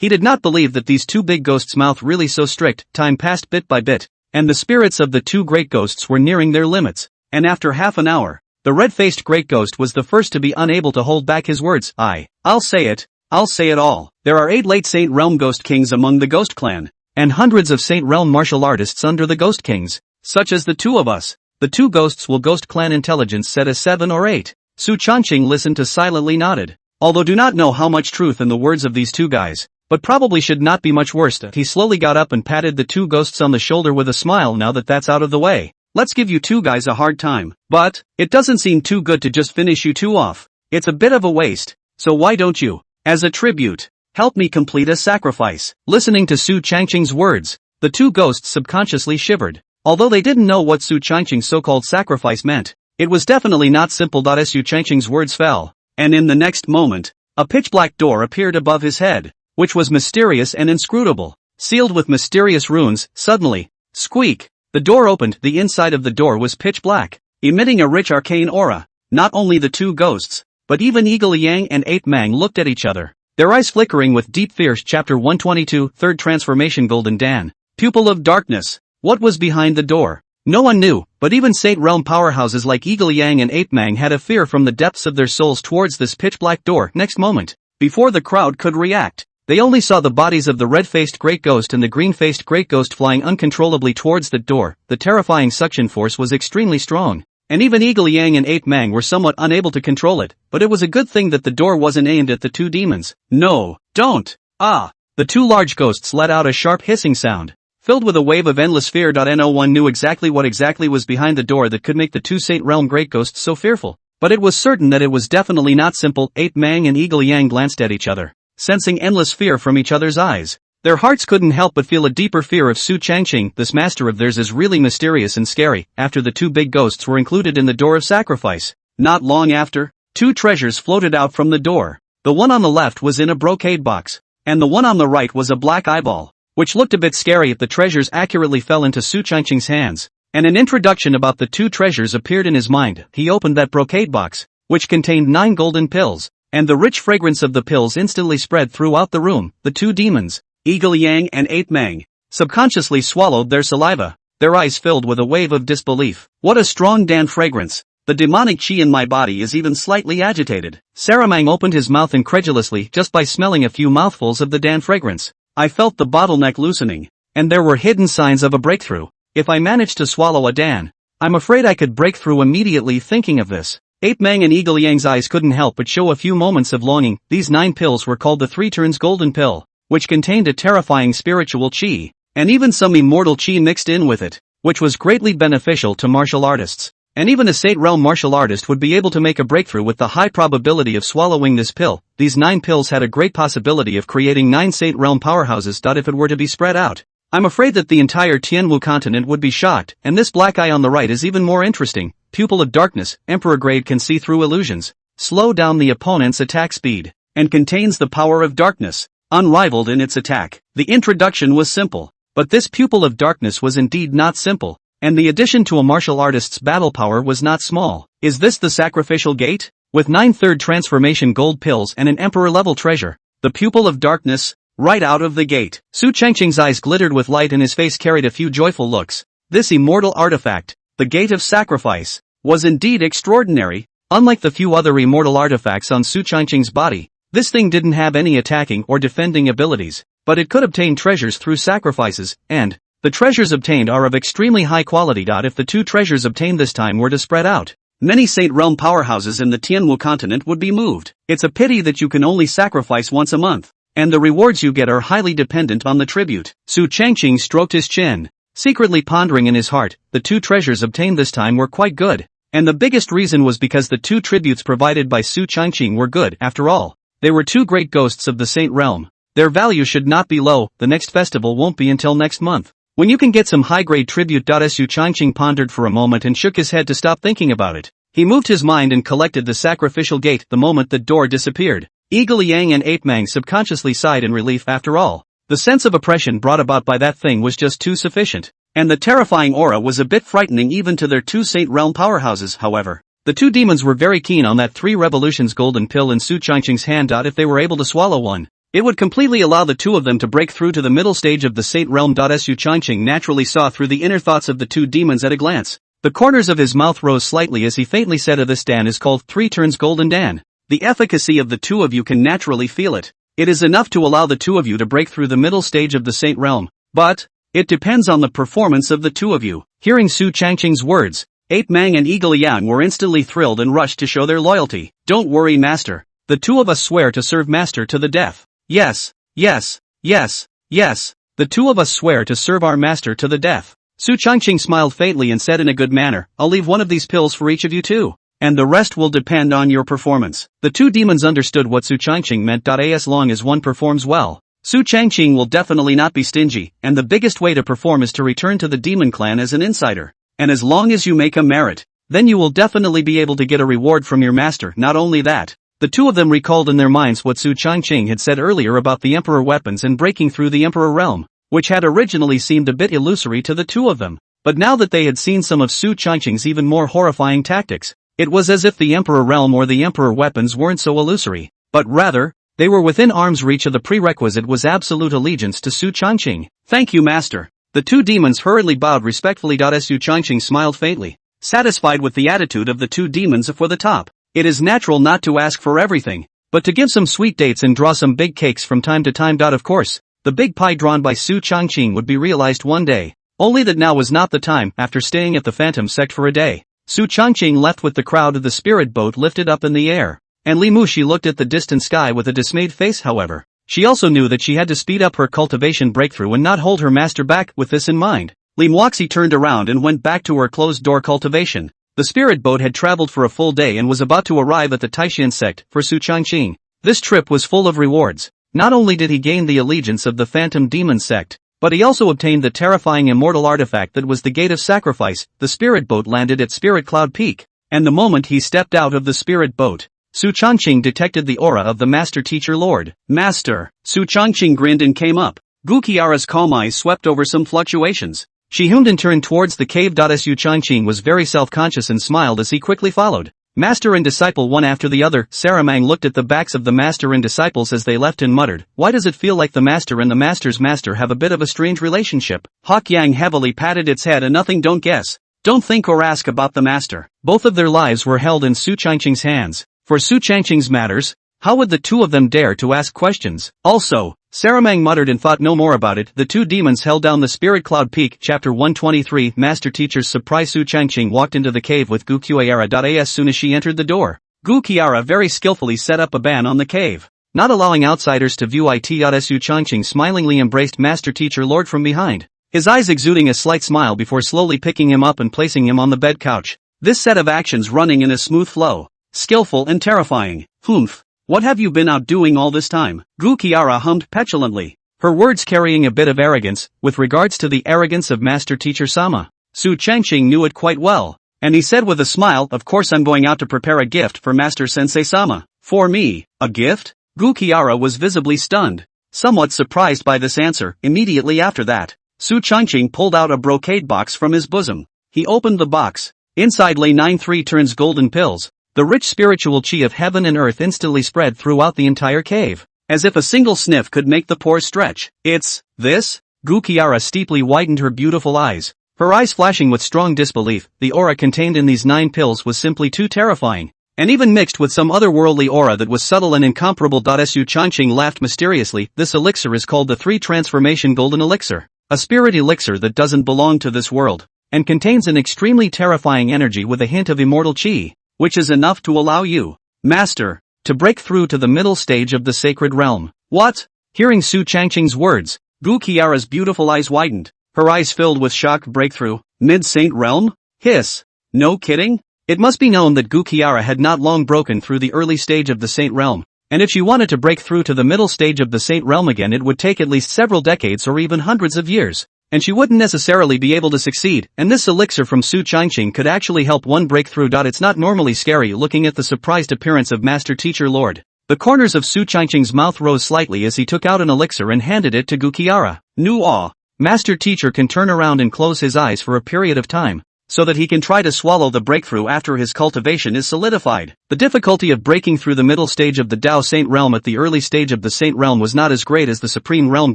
he did not believe that these 2 big ghosts' mouth really so strict. Time passed bit by bit, and the spirits of the 2 great ghosts were nearing their limits, and after half an hour, the red-faced great ghost was the first to be unable to hold back his words. I'll say it all. There are 8 late Saint Realm Ghost Kings among the Ghost Clan, and hundreds of Saint Realm martial artists under the Ghost Kings, such as the 2 of us. The 2 ghosts will Ghost Clan intelligence set as 7 or 8. Su Changqing listened to silently nodded, although do not know how much truth in the words of these 2 guys. But probably should not be much worse. He slowly got up and patted the 2 ghosts on the shoulder with a smile. Now that that's out of the way, let's give you 2 guys a hard time. But it doesn't seem too good to just finish you 2 off. It's a bit of a waste, so why don't you, as a tribute, help me complete a sacrifice? Listening to Su Changqing's words, the 2 ghosts subconsciously shivered. Although they didn't know what Su Changqing's so-called sacrifice meant, it was definitely not simple. Su Changqing's words fell, and in the next moment, a pitch-black door appeared above his head, which was mysterious and inscrutable, sealed with mysterious runes. Suddenly, squeak, the door opened. The inside of the door was pitch black, emitting a rich arcane aura. Not only the 2 ghosts, but even Eagle Yang and Ape Mang looked at each other, their eyes flickering with deep fear. Chapter 122, Third Transformation. Golden Dan. Pupil of Darkness. What was behind the door? No one knew, but even Saint Realm powerhouses like Eagle Yang and Ape Mang had a fear from the depths of their souls towards this pitch-black door. Next moment, before the crowd could react, they only saw the bodies of the red-faced Great Ghost and the green-faced Great Ghost flying uncontrollably towards the door. The terrifying suction force was extremely strong, and even Eagle Yang and Ape Mang were somewhat unable to control it, but it was a good thing that the door wasn't aimed at the two demons. No, don't! Ah! The two large ghosts let out a sharp hissing sound, filled with a wave of endless fear. No one knew exactly what was behind the door that could make the two Saint Realm Great Ghosts so fearful, but it was certain that it was definitely not simple. Ape Mang and Eagle Yang glanced at each other, sensing endless fear from each other's eyes. Their hearts couldn't help but feel a deeper fear of Su Changqing. This master of theirs is really mysterious and scary. After the two big ghosts were included in the door of sacrifice, not long after, two treasures floated out from the door. The one on the left was in a brocade box, and the one on the right was a black eyeball, which looked a bit scary. The treasures accurately fell into Su Changqing's hands, and an introduction about the two treasures appeared in his mind. He opened that brocade box, which contained 9 golden pills, and the rich fragrance of the pills instantly spread throughout the room. The two demons, Eagle Yang and Ape Mang, subconsciously swallowed their saliva, their eyes filled with a wave of disbelief. What a strong Dan fragrance! The demonic chi in my body is even slightly agitated. Saramang opened his mouth incredulously just by smelling a few mouthfuls of the Dan fragrance. I felt the bottleneck loosening, and there were hidden signs of a breakthrough. If I managed to swallow a Dan, I'm afraid I could break through immediately. Thinking of this, Ape Mang and Eagle Yang's eyes couldn't help but show a few moments of longing. These 9 pills were called the 3 Turns Golden Pill, which contained a terrifying spiritual chi, and even some immortal chi mixed in with it, which was greatly beneficial to martial artists. And even a Saint Realm martial artist would be able to make a breakthrough with the high probability of swallowing this pill. These 9 pills had a great possibility of creating 9 Saint Realm powerhouses. If it were to be spread out, I'm afraid that the entire Tianwu continent would be shocked. And this black eye on the right is even more interesting. Pupil of Darkness, Emperor grade, can see through illusions, slow down the opponent's attack speed, and contains the power of darkness, unrivaled in its attack. The introduction was simple, but this Pupil of Darkness was indeed not simple, and the addition to a martial artist's battle power was not small. Is this the sacrificial gate? With 9 third transformation gold pills and an emperor level treasure, the Pupil of Darkness, right out of the gate. Su Changqing's eyes glittered with light and his face carried a few joyful looks. This immortal artifact, the Gate of Sacrifice, was indeed extraordinary. Unlike the few other immortal artifacts on Su Changqing's body, this thing didn't have any attacking or defending abilities, but it could obtain treasures through sacrifices, and the treasures obtained are of extremely high quality. If the 2 treasures obtained this time were to spread out, many Saint Realm powerhouses in the Tianwu continent would be moved. It's a pity that you can only sacrifice once a month, and the rewards you get are highly dependent on the tribute. Su Changqing stroked his chin, secretly pondering in his heart. The 2 treasures obtained this time were quite good, and the biggest reason was because the 2 tributes provided by Su Changqing were good. After all, they were 2 great ghosts of the Saint Realm. Their value should not be low. The next festival won't be until next month, when you can get some high-grade tribute. Su Changqing pondered for a moment and shook his head to stop thinking about it. He moved his mind and collected the sacrificial gate. The moment the door disappeared, Eagle Yang and Ape Mang subconsciously sighed in relief. After all, the sense of oppression brought about by that thing was just too sufficient, and the terrifying aura was a bit frightening even to their 2 Saint Realm powerhouses. However, the 2 demons were very keen on that 3 Revolutions golden pill in Su Changqing's hand. If they were able to swallow one, it would completely allow the 2 of them to break through to the middle stage of the Saint Realm. Su Changqing naturally saw through the inner thoughts of the 2 demons at a glance. The corners of his mouth rose slightly as he faintly said, "This Dan is called 3 Turns Golden Dan. The efficacy of the 2 of you can naturally feel it. It is enough to allow the 2 of you to break through the middle stage of the Saint Realm, but it depends on the performance of the 2 of you." Hearing Su Changqing's words, Ape Mang and Eagle Yang were instantly thrilled and rushed to show their loyalty. "Don't worry, Master. The 2 of us swear to serve Master to the death." Yes, yes, yes, yes. The 2 of us swear to serve our Master to the death. Su Changqing smiled faintly and said in a good manner, "I'll leave one of these pills for each of you too, and the rest will depend on your performance." The 2 demons understood what Su Changqing meant. As long as one performs well, Su Changqing will definitely not be stingy, and the biggest way to perform is to return to the demon clan as an insider. And as long as you make a merit, then you will definitely be able to get a reward from your master. Not only that, the 2 of them recalled in their minds what Su Changqing had said earlier about the Emperor weapons and breaking through the Emperor realm, which had originally seemed a bit illusory to the 2 of them. But now that they had seen some of Su Changqing's even more horrifying tactics, it was as if the Emperor realm or the Emperor weapons weren't so illusory, but rather, they were within arm's reach. Of the prerequisite was absolute allegiance to Su Changqing. "Thank you, Master." The two demons hurriedly bowed respectfully. Su Changqing smiled faintly, satisfied with the attitude of the two demons for the top. It is natural not to ask for everything, but to give some sweet dates and draw some big cakes from time to time. Of course, the big pie drawn by Su Changqing would be realized one day. Only that now was not the time. After staying at the Phantom Sect for a day, Su Changqing left with the crowd of the spirit boat lifted up in the air, and Li Mushi looked at the distant sky with a dismayed face. However, she also knew that she had to speed up her cultivation breakthrough and not hold her master back. With this in mind, Li Muoxi turned around and went back to her closed-door cultivation. The spirit boat had traveled for a full day and was about to arrive at the Taishan sect. For Su Changqing, this trip was full of rewards. Not only did he gain the allegiance of the Phantom Demon sect, but he also obtained the terrifying immortal artifact that was the Gate of Sacrifice. The spirit boat landed at Spirit Cloud Peak, and the moment he stepped out of the spirit boat, Su Changqing detected the aura of the Master Teacher Lord. Master! Su Changqing grinned and came up. Gu Qiara's calm eyes swept over some fluctuations. She hummed and turned towards the cave. Su Changqing was very self-conscious and smiled as he quickly followed master and disciple one after the other. Saramang looked at the backs of the master and disciples as they left and muttered, "Why does it feel like the master and the master's master have a bit of a strange relationship?" Hawk Yang heavily patted its head. "And nothing, don't guess. Don't think or ask about the master." Both of their lives were held in Su Changqing's hands. For Su Changqing's matters, how would the two of them dare to ask questions? Also, Saramang muttered and thought no more about it. The two demons held down the Spirit Cloud Peak. Chapter 123. Master Teacher's surprise. Su Changqing walked into the cave with Gu Qiara. As soon as she entered the door, Gu Qiara very skillfully set up a ban on the cave, not allowing outsiders to view it. Su Changqing smilingly embraced Master Teacher Lord from behind, his eyes exuding a slight smile before slowly picking him up and placing him on the bed couch. This set of actions running in a smooth flow, skillful and terrifying. "Humph. What have you been out doing all this time?" Gu Qiara hummed petulantly, her words carrying a bit of arrogance. With regards to the arrogance of Master Teacher Sama, Su Changqing knew it quite well, and he said with a smile, "Of course I'm going out to prepare a gift for Master Sensei Sama." "For me? A gift?" Gu Qiara was visibly stunned, somewhat surprised by this answer. Immediately after that, Su Changqing pulled out a brocade box from his bosom. He opened the box. Inside lay 9 3-turns golden pills. The rich spiritual chi of heaven and earth instantly spread throughout the entire cave, as if a single sniff could make the pores stretch. "It's this?" Gu Qiara steeply widened her beautiful eyes, her eyes flashing with strong disbelief. The aura contained in these 9 pills was simply too terrifying, and even mixed with some otherworldly aura that was subtle and incomparable. Su Changqing laughed mysteriously. "This elixir is called the 3-transformation golden elixir, a spirit elixir that doesn't belong to this world, and contains an extremely terrifying energy with a hint of immortal chi, which is enough to allow you, Master, to break through to the middle stage of the sacred realm." "What?" Hearing Su Changqing's words, Gu Qiara's beautiful eyes widened, her eyes filled with shock. "Breakthrough? Mid-Saint Realm? Hiss. No kidding?" It must be known that Gu Qiara had not long broken through the early stage of the Saint Realm, and if she wanted to break through to the middle stage of the Saint Realm again, it would take at least several decades or even hundreds of years, and she wouldn't necessarily be able to succeed, and this elixir from Su Changqing could actually help one break through. It's not normally scary. Looking at the surprised appearance of Master Teacher Lord, the corners of Su Changqing's mouth rose slightly as he took out an elixir and handed it to Gu Qiara. "New awe. Master Teacher can turn around and close his eyes for a period of time, so that he can try to swallow the breakthrough after his cultivation is solidified." The difficulty of breaking through the middle stage of the Dao Saint Realm at the early stage of the Saint Realm was not as great as the Supreme Realm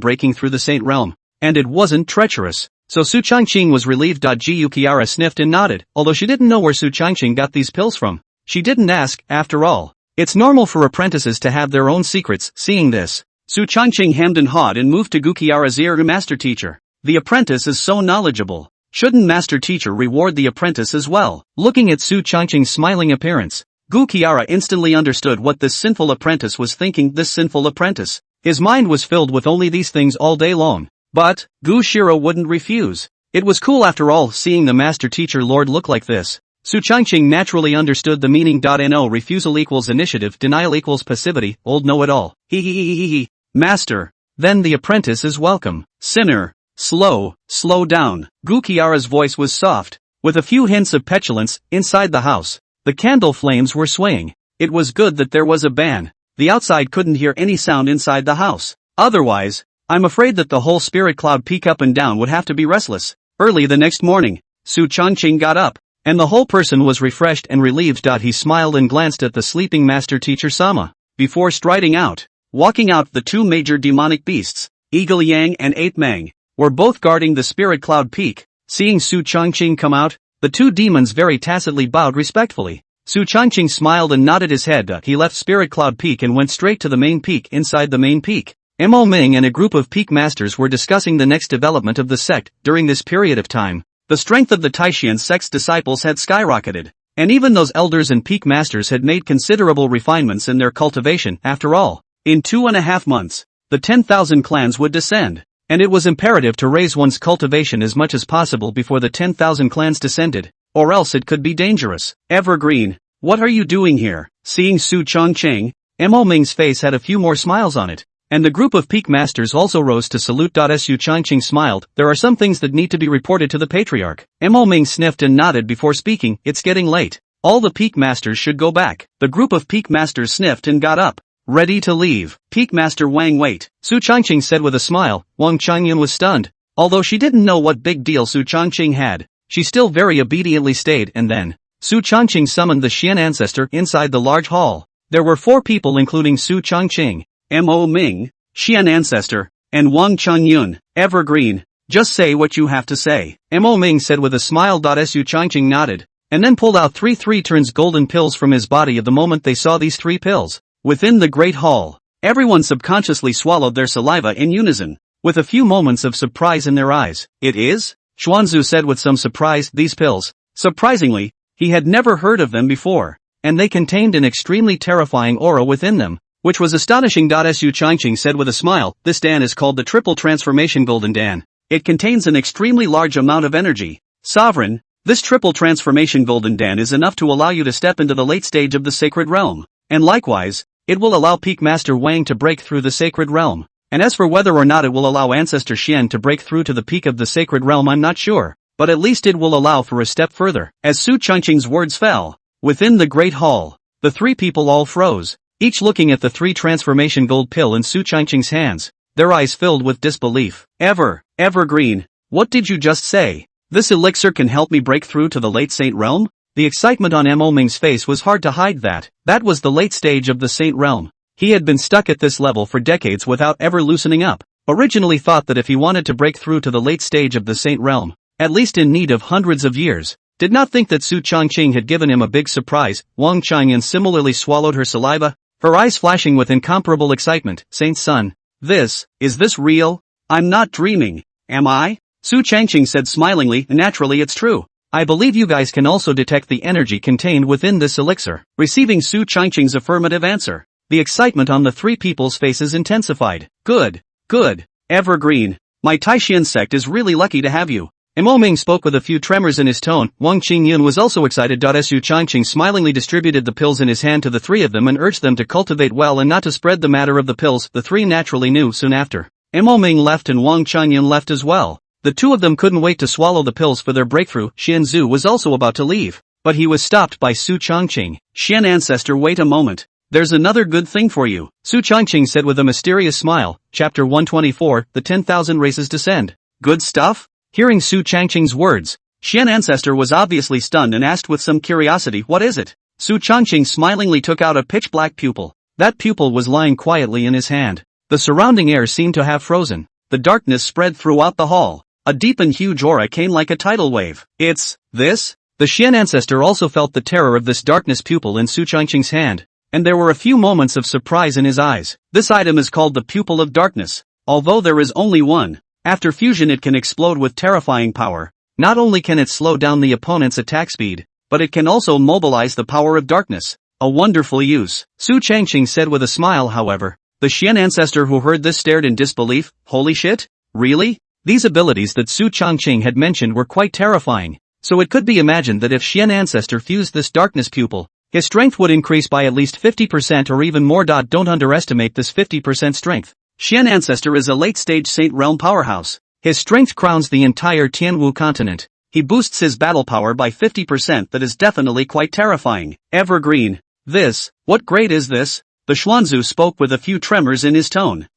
breaking through the Saint Realm, and it wasn't treacherous, so Su Changqing was relieved. Gu Qiara sniffed and nodded, although she didn't know where Su Changqing got these pills from. She didn't ask, after all. It's normal for apprentices to have their own secrets. Seeing this, Su Changqing hemmed and hawed and moved to Gu Qiara's ear. "Master Teacher, the apprentice is so knowledgeable. Shouldn't Master Teacher reward the apprentice as well?" Looking at Su Changqing's smiling appearance, Gu Qiara instantly understood what this sinful apprentice was thinking. This sinful apprentice, his mind was filled with only these things all day long. But Gu Shiro wouldn't refuse. It was cool after all, seeing the Master Teacher Lord look like this. Su Changqing naturally understood the meaning. No refusal equals initiative, denial equals passivity, old know-it-all. He. Master. Then the apprentice is welcome. Sinner. Slow down. Gu Qiara's voice was soft, with a few hints of petulance. Inside the house, the candle flames were swaying. It was good that there was a ban. The outside couldn't hear any sound inside the house. Otherwise, I'm afraid that the whole Spirit Cloud Peak up and down would have to be restless. Early the next morning, Su Changqing got up, and the whole person was refreshed and relieved. He smiled and glanced at the sleeping Master Teacher Sama, before striding out, walking out the two major demonic beasts, Eagle Yang and Ape Mang. were both guarding the spirit cloud peak. Seeing Su Changqing come out, the two demons very tacitly bowed respectfully. Su Changqing smiled and nodded his head. He left Spirit Cloud Peak and went straight to the main peak. Inside the main peak, Mo Ming and a group of peak masters were discussing the next development of the sect. During this period of time, the strength of the Taishan sect's disciples had skyrocketed, and even those elders and peak masters had made considerable refinements in their cultivation. After all, in 2.5 months, the 10,000 clans would descend, and it was imperative to raise one's cultivation as much as possible before the 10,000 clans descended, or else it could be dangerous. Evergreen, what are you doing here? Seeing Su Changqing, Mo Ming's face had a few more smiles on it, and the group of peak masters also rose to salute. Su Changqing smiled. There are some things that need to be reported to the patriarch. Mo Ming sniffed and nodded before speaking. It's getting late. All the peak masters should go back. The group of peak masters sniffed and got up, ready to leave. Peak Master Wang, wait, Su Changqing said with a smile. Wang Changyun was stunned. Although she didn't know what big deal Su Changqing had, she still very obediently stayed. And then, Su Changqing summoned the Xian ancestor inside the large hall. There were 4 people including Su Changqing, Mo Ming, Xian ancestor, and Wang Changyun. Evergreen, just say what you have to say, Mo Ming said with a smile. Su Changqing nodded, and then pulled out 3 turns golden pills from his body. At the moment they saw these 3 pills, within the great hall, everyone subconsciously swallowed their saliva in unison, with a few moments of surprise in their eyes. It is? Xuanzu said with some surprise. These pills, surprisingly, he had never heard of them before, and they contained an extremely terrifying aura within them, which was astonishing. Su Changqing said with a smile. This Dan is called the Triple Transformation Golden Dan. It contains an extremely large amount of energy. Sovereign, this Triple Transformation Golden Dan is enough to allow you to step into the late stage of the Sacred Realm, and likewise, it will allow Peak Master Wang to break through the Sacred Realm. And as for whether or not it will allow Ancestor Xian to break through to the peak of the Sacred Realm, I'm not sure, but at least it will allow for a step further. As Su Changqing's words fell, within the Great Hall, the 3 people all froze, each looking at the 3 transformation gold pill in Su Changqing's hands, their eyes filled with disbelief. Evergreen, what did you just say? This elixir can help me break through to the late Saint Realm? The excitement on Mo Ming's face was hard to hide. That was the late stage of the Saint Realm. He had been stuck at this level for decades without ever loosening up. Originally thought that if he wanted to break through to the late stage of the Saint Realm, at least in need of hundreds of years, did not think that Su Changqing had given him a big surprise. Wang Changyun similarly swallowed her saliva, her eyes flashing with incomparable excitement. Saint's son, is this real? I'm not dreaming, am I? Su Changqing said smilingly. Naturally it's true. I believe you guys can also detect the energy contained within this elixir. Receiving Su Changqing's affirmative answer, the excitement on the 3 people's faces intensified. Good. Evergreen, my Taishan sect is really lucky to have you. Mo Ming spoke with a few tremors in his tone. Wang Qingyun was also excited. Su Changqing smilingly distributed the pills in his hand to the 3 of them and urged them to cultivate well and not to spread the matter of the pills. The 3 naturally knew. Soon after, Mo Ming left and Wang Qingyun left as well. The 2 of them couldn't wait to swallow the pills for their breakthrough. Xian Zhu was also about to leave, but he was stopped by Su Changqing. Xian ancestor, wait a moment. There's another good thing for you, Su Changqing said with a mysterious smile. Chapter 124, the 10,000 races descend. Good stuff? Hearing Su Changqing's words, Xian ancestor was obviously stunned and asked with some curiosity, what is it? Su Changqing smilingly took out a pitch-black pupil. That pupil was lying quietly in his hand. The surrounding air seemed to have frozen. The darkness spread throughout the hall. A deep and huge aura came like a tidal wave. It's this? The Xian ancestor also felt the terror of this darkness pupil in Su Changqing's hand, and there were a few moments of surprise in his eyes. This item is called the Pupil of Darkness. Although there is only one, after fusion it can explode with terrifying power. Not only can it slow down the opponent's attack speed, but it can also mobilize the power of darkness. A wonderful use, Su Changqing said with a smile. However, the Xian ancestor who heard this stared in disbelief. Holy shit? Really? These abilities that Su Changqing had mentioned were quite terrifying, so it could be imagined that if Xian ancestor fused this darkness pupil, his strength would increase by at least 50% or even more. Don't underestimate this 50% strength. Xian ancestor is a late-stage Saint Realm powerhouse. His strength crowns the entire Tianwu continent. He boosts his battle power by 50%. That is definitely quite terrifying. Evergreen, what grade is this? The Xuanzu spoke with a few tremors in his tone.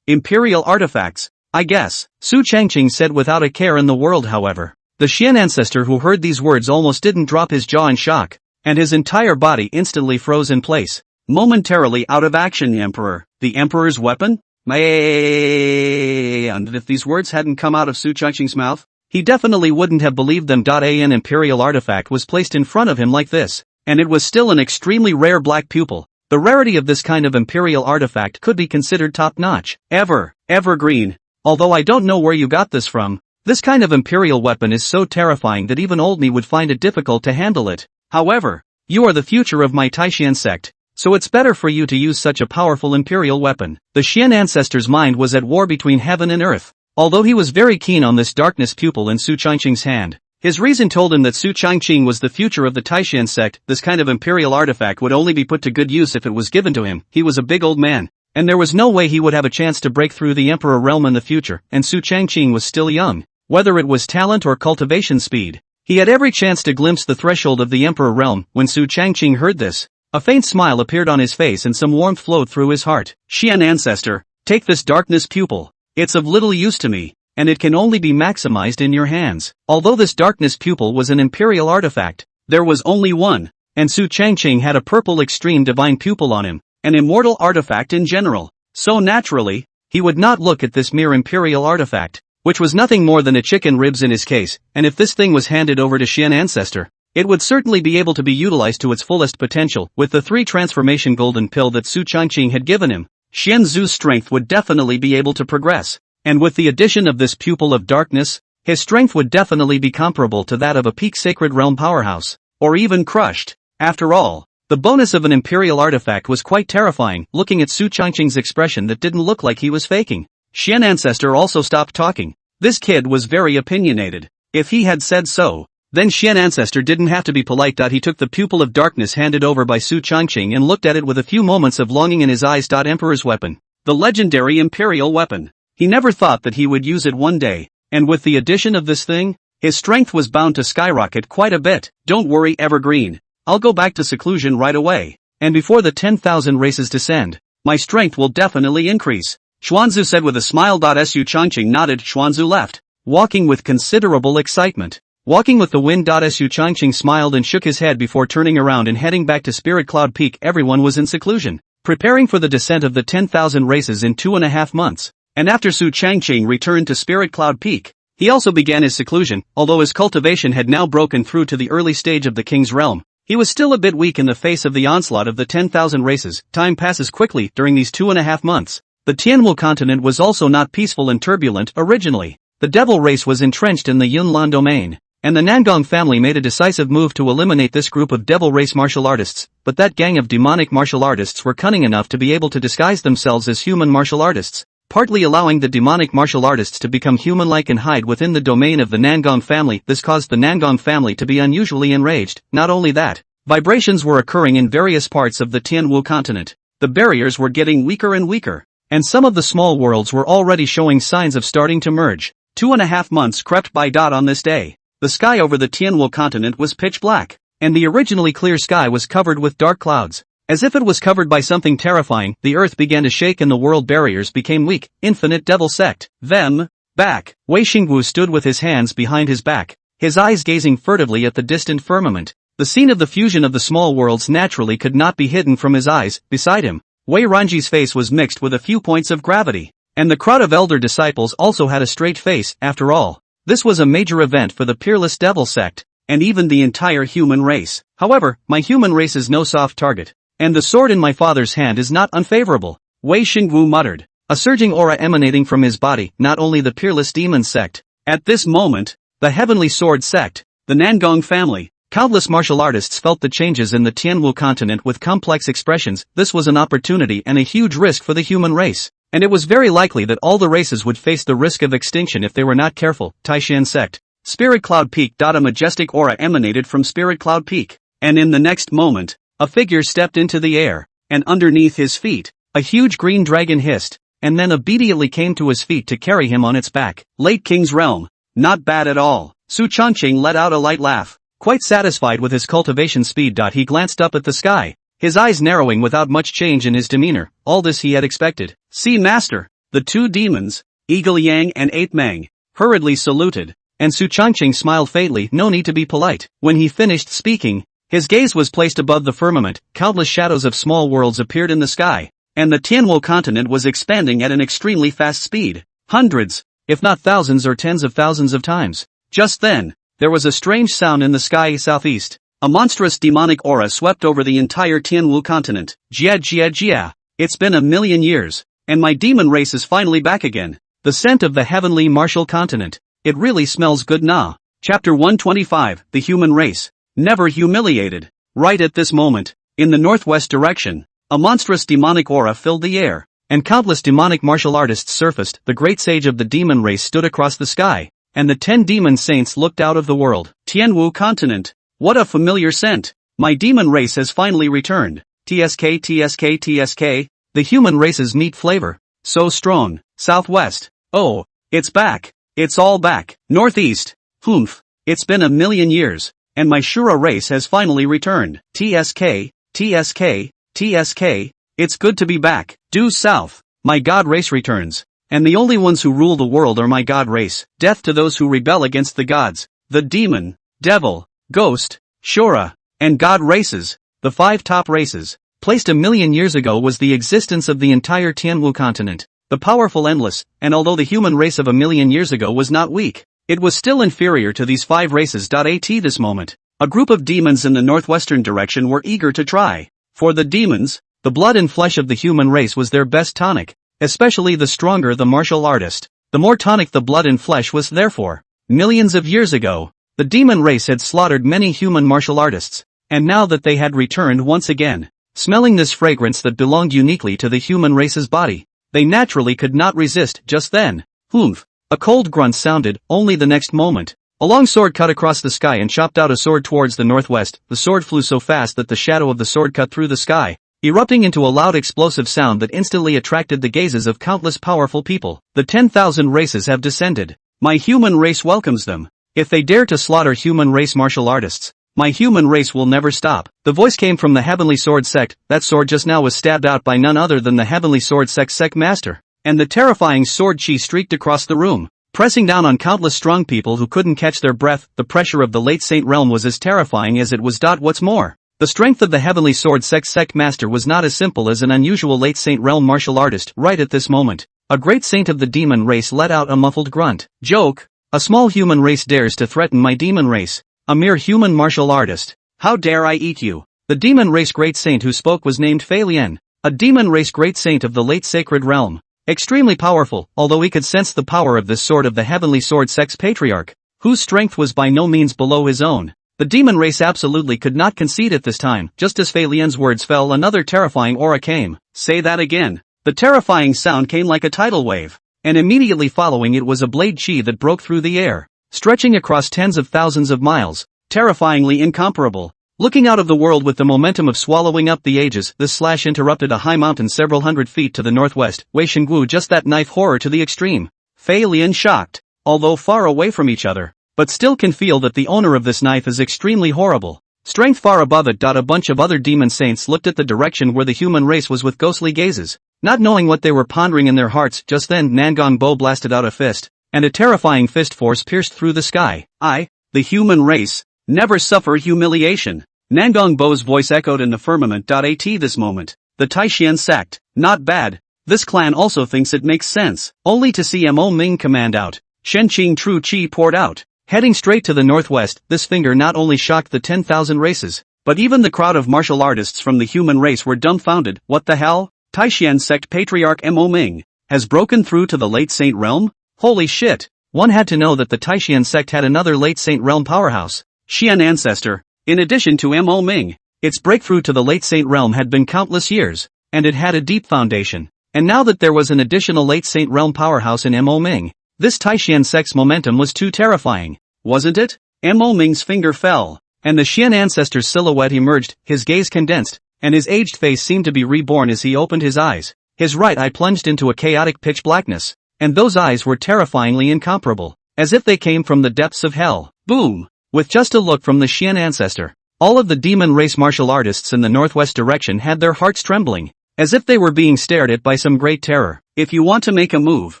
Imperial artifacts, I guess, Su Changqing said without a care in the world. However, the Xian ancestor who heard these words almost didn't drop his jaw in shock, and his entire body instantly froze in place, momentarily out of action. Emperor, the Emperor's weapon? And if these words hadn't come out of Su Changqing's mouth, he definitely wouldn't have believed them. An imperial artifact was placed in front of him like this, and it was still an extremely rare black pupil. The rarity of this kind of imperial artifact could be considered top-notch. Evergreen. Although I don't know where you got this from, this kind of imperial weapon is so terrifying that even old me would find it difficult to handle it. However, you are the future of my Taishan sect, so it's better for you to use such a powerful imperial weapon. The Xian ancestor's mind was at war between heaven and earth. Although he was very keen on this darkness pupil in Su Changqing's hand, his reason told him that Su Changqing was the future of the Taishan sect. This kind of imperial artifact would only be put to good use if it was given to him. He was a big old man, and there was no way he would have a chance to break through the Emperor realm in the future, and Su Changqing was still young. Whether it was talent or cultivation speed, he had every chance to glimpse the threshold of the Emperor realm. When Su Changqing heard this, a faint smile appeared on his face and some warmth flowed through his heart. Xian ancestor, take this darkness pupil. It's of little use to me, and it can only be maximized in your hands. Although this darkness pupil was an imperial artifact, there was only one, and Su Changqing had a purple extreme divine pupil on him, an immortal artifact in general. So naturally, he would not look at this mere imperial artifact, which was nothing more than a chicken ribs in his case, and if this thing was handed over to Xian ancestor, it would certainly be able to be utilized to its fullest potential. With the 3 transformation golden pill that Su Changqing had given him, Xian Zu's strength would definitely be able to progress, and with the addition of this pupil of darkness, his strength would definitely be comparable to that of a peak sacred realm powerhouse, or even crushed. After all, the bonus of an imperial artifact was quite terrifying. Looking at Su Changqing's expression that didn't look like he was faking, Xian ancestor also stopped talking. This kid was very opinionated. If he had said so, then Xian ancestor didn't have to be polite. He took the pupil of darkness handed over by Su Changqing and looked at it with a few moments of longing in his eyes. Emperor's weapon. The legendary imperial weapon. He never thought that he would use it one day, and with the addition of this thing, his strength was bound to skyrocket quite a bit. Don't worry, Evergreen. I'll go back to seclusion right away, and before the 10,000 races descend, my strength will definitely increase, Xuanzu said with a smile. Su Changqing nodded. Xuanzu left, walking with considerable excitement. Walking with the wind. Su Changqing smiled and shook his head before turning around and heading back to Spirit Cloud Peak. Everyone was in seclusion, preparing for the descent of the 10,000 races in 2.5 months. And after Su Changqing returned to Spirit Cloud Peak, he also began his seclusion. Although his cultivation had now broken through to the early stage of the King's realm, he was still a bit weak in the face of the onslaught of the 10,000 races. Time passes quickly during these 2.5 months. The Tianwu continent was also not peaceful and turbulent. Originally, the devil race was entrenched in the Yunlan domain, and the Nangong family made a decisive move to eliminate this group of devil race martial artists, but that gang of demonic martial artists were cunning enough to be able to disguise themselves as human martial artists, partly allowing the demonic martial artists to become human-like and hide within the domain of the Nangong family. This caused the Nangong family to be unusually enraged. Not only that, vibrations were occurring in various parts of the Tianwu continent. The barriers were getting weaker and weaker, and some of the small worlds were already showing signs of starting to merge. 2.5 months crept by. On this day, the sky over the Tianwu continent was pitch black, and the originally clear sky was covered with dark clouds. As if it was covered by something terrifying, the earth began to shake and the world barriers became weak. Infinite devil sect. Them. Back. Wei Xingwu stood with his hands behind his back, his eyes gazing furtively at the distant firmament. The scene of the fusion of the small worlds naturally could not be hidden from his eyes. Beside him, Wei Ranji's face was mixed with a few points of gravity, and the crowd of elder disciples also had a straight face. After all, this was a major event for the peerless devil sect, and even the entire human race. However, my human race is no soft target, and the sword in my father's hand is not unfavorable, Wei Xingwu muttered, a surging aura emanating from his body. Not only the peerless demon sect, at this moment, the heavenly sword sect, the Nangong family, countless martial artists felt the changes in the Tianwu continent with complex expressions. This was an opportunity and a huge risk for the human race, and it was very likely that all the races would face the risk of extinction if they were not careful. Taishan sect. Spirit Cloud Peak. A majestic aura emanated from Spirit Cloud Peak, and in the next moment, a figure stepped into the air, and underneath his feet, a huge green dragon hissed, and then immediately came to his feet to carry him on its back. Late King's realm. Not bad at all. Su Changqing let out a light laugh, quite satisfied with his cultivation speed. He glanced up at the sky, his eyes narrowing without much change in his demeanor. All this he had expected. See, master. The 2 demons, Eagle Yang and Ape Mang, hurriedly saluted, and Su Changqing smiled faintly. No need to be polite. When he finished speaking, his gaze was placed above the firmament. Countless shadows of small worlds appeared in the sky, and the Tianwu continent was expanding at an extremely fast speed. Hundreds, if not thousands or tens of thousands of times. Just then, there was a strange sound in the sky southeast. A monstrous demonic aura swept over the entire Tianwu continent. Jia jia jia. It's been 1,000,000 years, and my demon race is finally back again. The scent of the heavenly martial continent. It really smells good nah. Chapter 125, The Human Race. Never humiliated. Right at this moment, in the northwest direction, a monstrous demonic aura filled the air, and countless demonic martial artists surfaced. The great sage of the demon race stood across the sky, and the 10 demon saints looked out of the world. Tianwu continent. What a familiar scent. My demon race has finally returned. TSK TSK TSK. The human race's meat flavor. So strong. Southwest. Oh, it's back. It's all back. Northeast. Humph. It's been 1,000,000 years, and my Shura race has finally returned. TSK, TSK, TSK. It's good to be back. Due south. My god race returns. And the only ones who rule the world are my god race. Death to those who rebel against the gods. The demon, devil, ghost, Shura, and god races. The 5 top races, placed 1,000,000 years ago, was the existence of the entire Tianwu continent. The powerful endless, and although the human race of 1,000,000 years ago was not weak, it was still inferior to these 5 races. At this moment, a group of demons in the northwestern direction were eager to try. For the demons, the blood and flesh of the human race was their best tonic, especially the stronger the martial artist, the more tonic the blood and flesh was. Therefore, millions of years ago, the demon race had slaughtered many human martial artists, and now that they had returned once again, smelling this fragrance that belonged uniquely to the human race's body, they naturally could not resist. Just then, humph, a cold grunt sounded. Only the next moment, a long sword cut across the sky and chopped out a sword towards the northwest. The sword flew so fast that the shadow of the sword cut through the sky, erupting into a loud explosive sound that instantly attracted the gazes of countless powerful people. The 10,000 races have descended. My human race welcomes them. If they dare to slaughter human race martial artists, my human race will never stop. The voice came from the Heavenly Sword Sect. That sword just now was stabbed out by none other than the Heavenly Sword Sect master, and the terrifying sword chi streaked across the room, pressing down on countless strong people who couldn't catch their breath. The pressure of the late Saint realm was as terrifying as it was. What's more, the strength of the Heavenly Sword Sect master was not as simple as an unusual late Saint realm martial artist. Right at this moment, a great saint of the demon race let out a muffled grunt. Joke! A small human race dares to threaten my demon race. A mere human martial artist. How dare I eat you? The demon race great saint who spoke was named Fei Lian, a demon race great saint of the late sacred realm. Extremely powerful, although he could sense the power of this sword of the Heavenly Sword Sect's patriarch, whose strength was by no means below his own. The demon race absolutely could not concede at this time. Just as Fei Lian's words fell, another terrifying aura came. Say that again. The terrifying sound came like a tidal wave, and immediately following it was a blade chi that broke through the air, stretching across tens of thousands of miles, terrifyingly incomparable. Looking out of the world with the momentum of swallowing up the ages, this slash interrupted a high mountain several hundred feet to the northwest. Wei Shengwu, just that knife horror to the extreme. Fei Lian shocked, although far away from each other, but still can feel that the owner of this knife is extremely horrible. Strength far above it. A bunch of other demon saints looked at the direction where the human race was with ghostly gazes, not knowing what they were pondering in their hearts. Just then Nangong Bo blasted out a fist, and a terrifying fist force pierced through the sky. I, the human race, never suffer humiliation. Nangong Bo's voice echoed in the firmament. At this moment, the Taishian sect, not bad. This clan also thinks it makes sense. Only to see Mo Ming command out, Shenqing True Chi poured out, heading straight to the northwest. This finger not only shocked the 10,000 races, but even the crowd of martial artists from the human race were dumbfounded. What the hell? Taishian sect patriarch Mo Ming has broken through to the late saint realm? Holy shit! One had to know that the Taishian sect had another late saint realm powerhouse, Xian ancestor, in addition to Mo Ming. Its breakthrough to the late saint realm had been countless years, and it had a deep foundation. And now that there was an additional late saint realm powerhouse in Mo Ming, this Taishian sect's momentum was too terrifying, wasn't it? Mo Ming's finger fell, and the Xian ancestor's silhouette emerged. His gaze condensed, and his aged face seemed to be reborn as he opened his eyes. His right eye plunged into a chaotic pitch blackness, and those eyes were terrifyingly incomparable, as if they came from the depths of hell. Boom! With just a look from the Xian ancestor, all of the demon race martial artists in the northwest direction had their hearts trembling, as if they were being stared at by some great terror. If you want to make a move,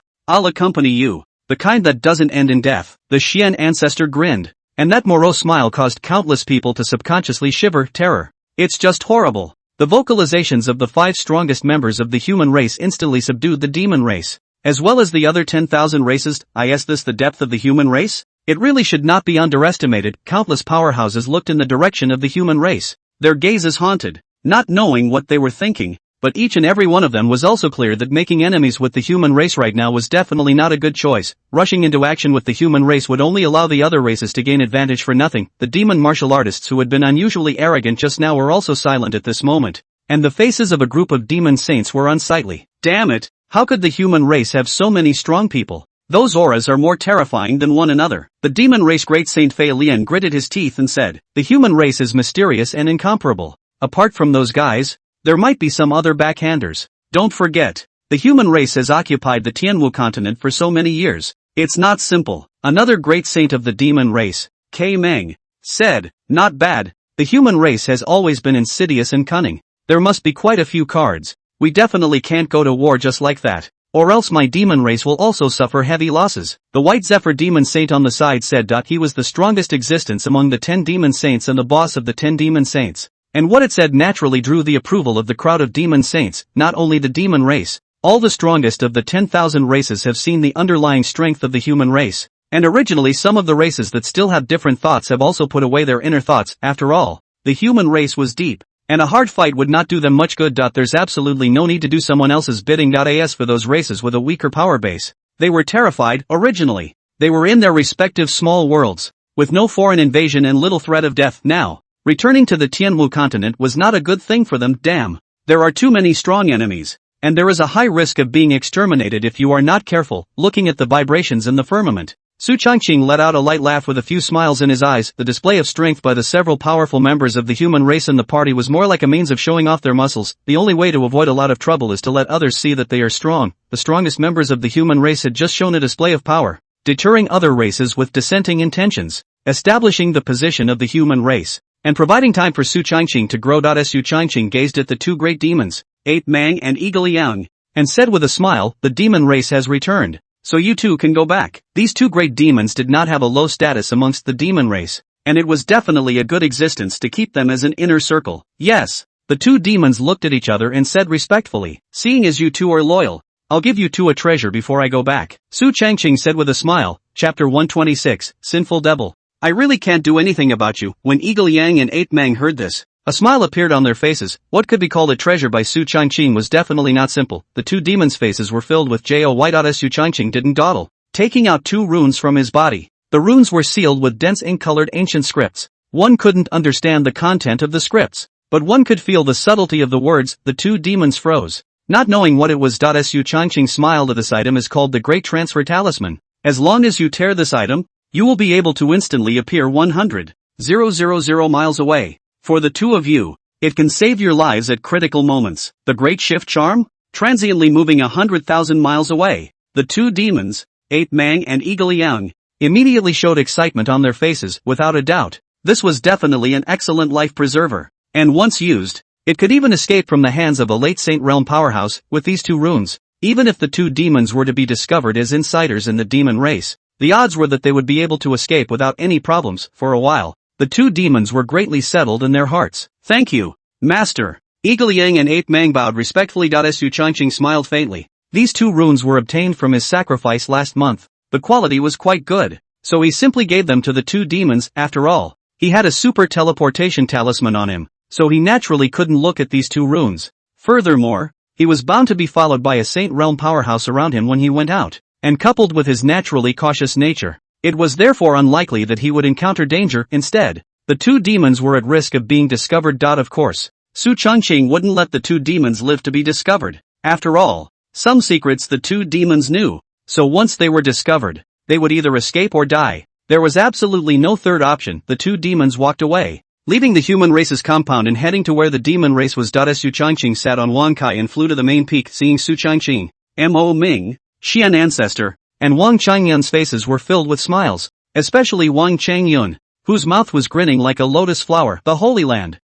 I'll accompany you, the kind that doesn't end in death. The Xian ancestor grinned, and that morose smile caused countless people to subconsciously shiver. Terror. It's just horrible. The vocalizations of the 5 strongest members of the human race instantly subdued the demon race, as well as the other 10,000 races. Is this the depth of the human race? It really should not be underestimated. Countless powerhouses looked in the direction of the human race, their gazes haunted, not knowing what they were thinking, but each and every one of them was also clear that making enemies with the human race right now was definitely not a good choice. Rushing into action with the human race would only allow the other races to gain advantage for nothing. The demon martial artists who had been unusually arrogant just now were also silent at this moment, and the faces of a group of demon saints were unsightly. Damn it, how could the human race have so many strong people? Those auras are more terrifying than one another. The demon race great Saint Fei Lian gritted his teeth and said, the human race is mysterious and incomparable. Apart from those guys, there might be some other backhanders. Don't forget, the human race has occupied the Tianwu continent for so many years. It's not simple. Another great saint of the demon race, K. Meng, said, not bad. The human race has always been insidious and cunning. There must be quite a few cards. We definitely can't go to war just like that, or else my demon race will also suffer heavy losses. The White Zephyr demon saint on the side said he was the strongest existence among the 10 demon saints and the boss of the 10 demon saints. And what it said naturally drew the approval of the crowd of demon saints. Not only the demon race, all the strongest of the 10,000 races have seen the underlying strength of the human race. And originally some of the races that still have different thoughts have also put away their inner thoughts. After all, the human race was deep, and a hard fight would not do them much good. There's absolutely no need to do someone else's bidding. As for those races with a weaker power base, they were terrified. Originally, they were in their respective small worlds, with no foreign invasion and little threat of death. Now, returning to the Tianwu continent was not a good thing for them. Damn, there are too many strong enemies, and there is a high risk of being exterminated if you are not careful. Looking at the vibrations in the firmament, Su Changqing let out a light laugh with a few smiles in his eyes. The display of strength by the several powerful members of the human race in the party was more like a means of showing off their muscles. The only way to avoid a lot of trouble is to let others see that they are strong. The strongest members of the human race had just shown a display of power, deterring other races with dissenting intentions, establishing the position of the human race, and providing time for Su Changqing to grow. Su Changqing gazed at the 2 great demons, Ape Mang and Eagle Liang, and said with a smile, the demon race has returned, so you too can go back. These 2 great demons did not have a low status amongst the demon race, and it was definitely a good existence to keep them as an inner circle. Yes, the 2 demons looked at each other and said respectfully, seeing as you 2 are loyal, I'll give you 2 a treasure before I go back. Su Changqing said with a smile. Chapter 126, Sinful Devil. I really can't do anything about you. When Eagle Yang and Ape Mang heard this, a smile appeared on their faces. What could be called a treasure by Su Changqing was definitely not simple. The 2 demons' faces were filled with joy. Su Changqing didn't dawdle, taking out 2 runes from his body. The runes were sealed with dense ink-colored ancient scripts. One couldn't understand the content of the scripts, but one could feel the subtlety of the words. The 2 demons froze, not knowing what it was. Su Changqing smiled. This item is called the Great Transfer Talisman. As long as you tear this item, you will be able to instantly appear 100,000 miles away. For the 2 of you, it can save your lives at critical moments. The Great Shift Charm? Transiently moving 100,000 miles away. The 2 demons, Ape Mang and Eagle Yang, immediately showed excitement on their faces. Without a doubt, this was definitely an excellent life preserver, and once used, it could even escape from the hands of a late Saint Realm powerhouse. With these 2 runes, even if the 2 demons were to be discovered as insiders in the demon race, the odds were that they would be able to escape without any problems. For a while, the 2 demons were greatly settled in their hearts. Thank you, Master. Eagle Yang and Ape Mang bowed respectfully. Su Changqing smiled faintly. These 2 runes were obtained from his sacrifice last month. The quality was quite good, so he simply gave them to the 2 demons. After all, he had a super teleportation talisman on him, so he naturally couldn't look at these 2 runes. Furthermore, he was bound to be followed by a Saint Realm powerhouse around him when he went out, and coupled with his naturally cautious nature, it was therefore unlikely that he would encounter danger. Instead, the 2 demons were at risk of being discovered. Of course, Su Changqing wouldn't let the 2 demons live to be discovered. After all, some secrets the 2 demons knew, so once they were discovered, they would either escape or die. There was absolutely no third option. The 2 demons walked away, leaving the human race's compound and heading to where the demon race was. Su Changqing sat on Wang Kai and flew to the main peak. Seeing Su Changqing, Mo Ming, Xian Ancestor, and Wang Changyun's faces were filled with smiles, especially Wang Changyun, whose mouth was grinning like a lotus flower. The Holy Land.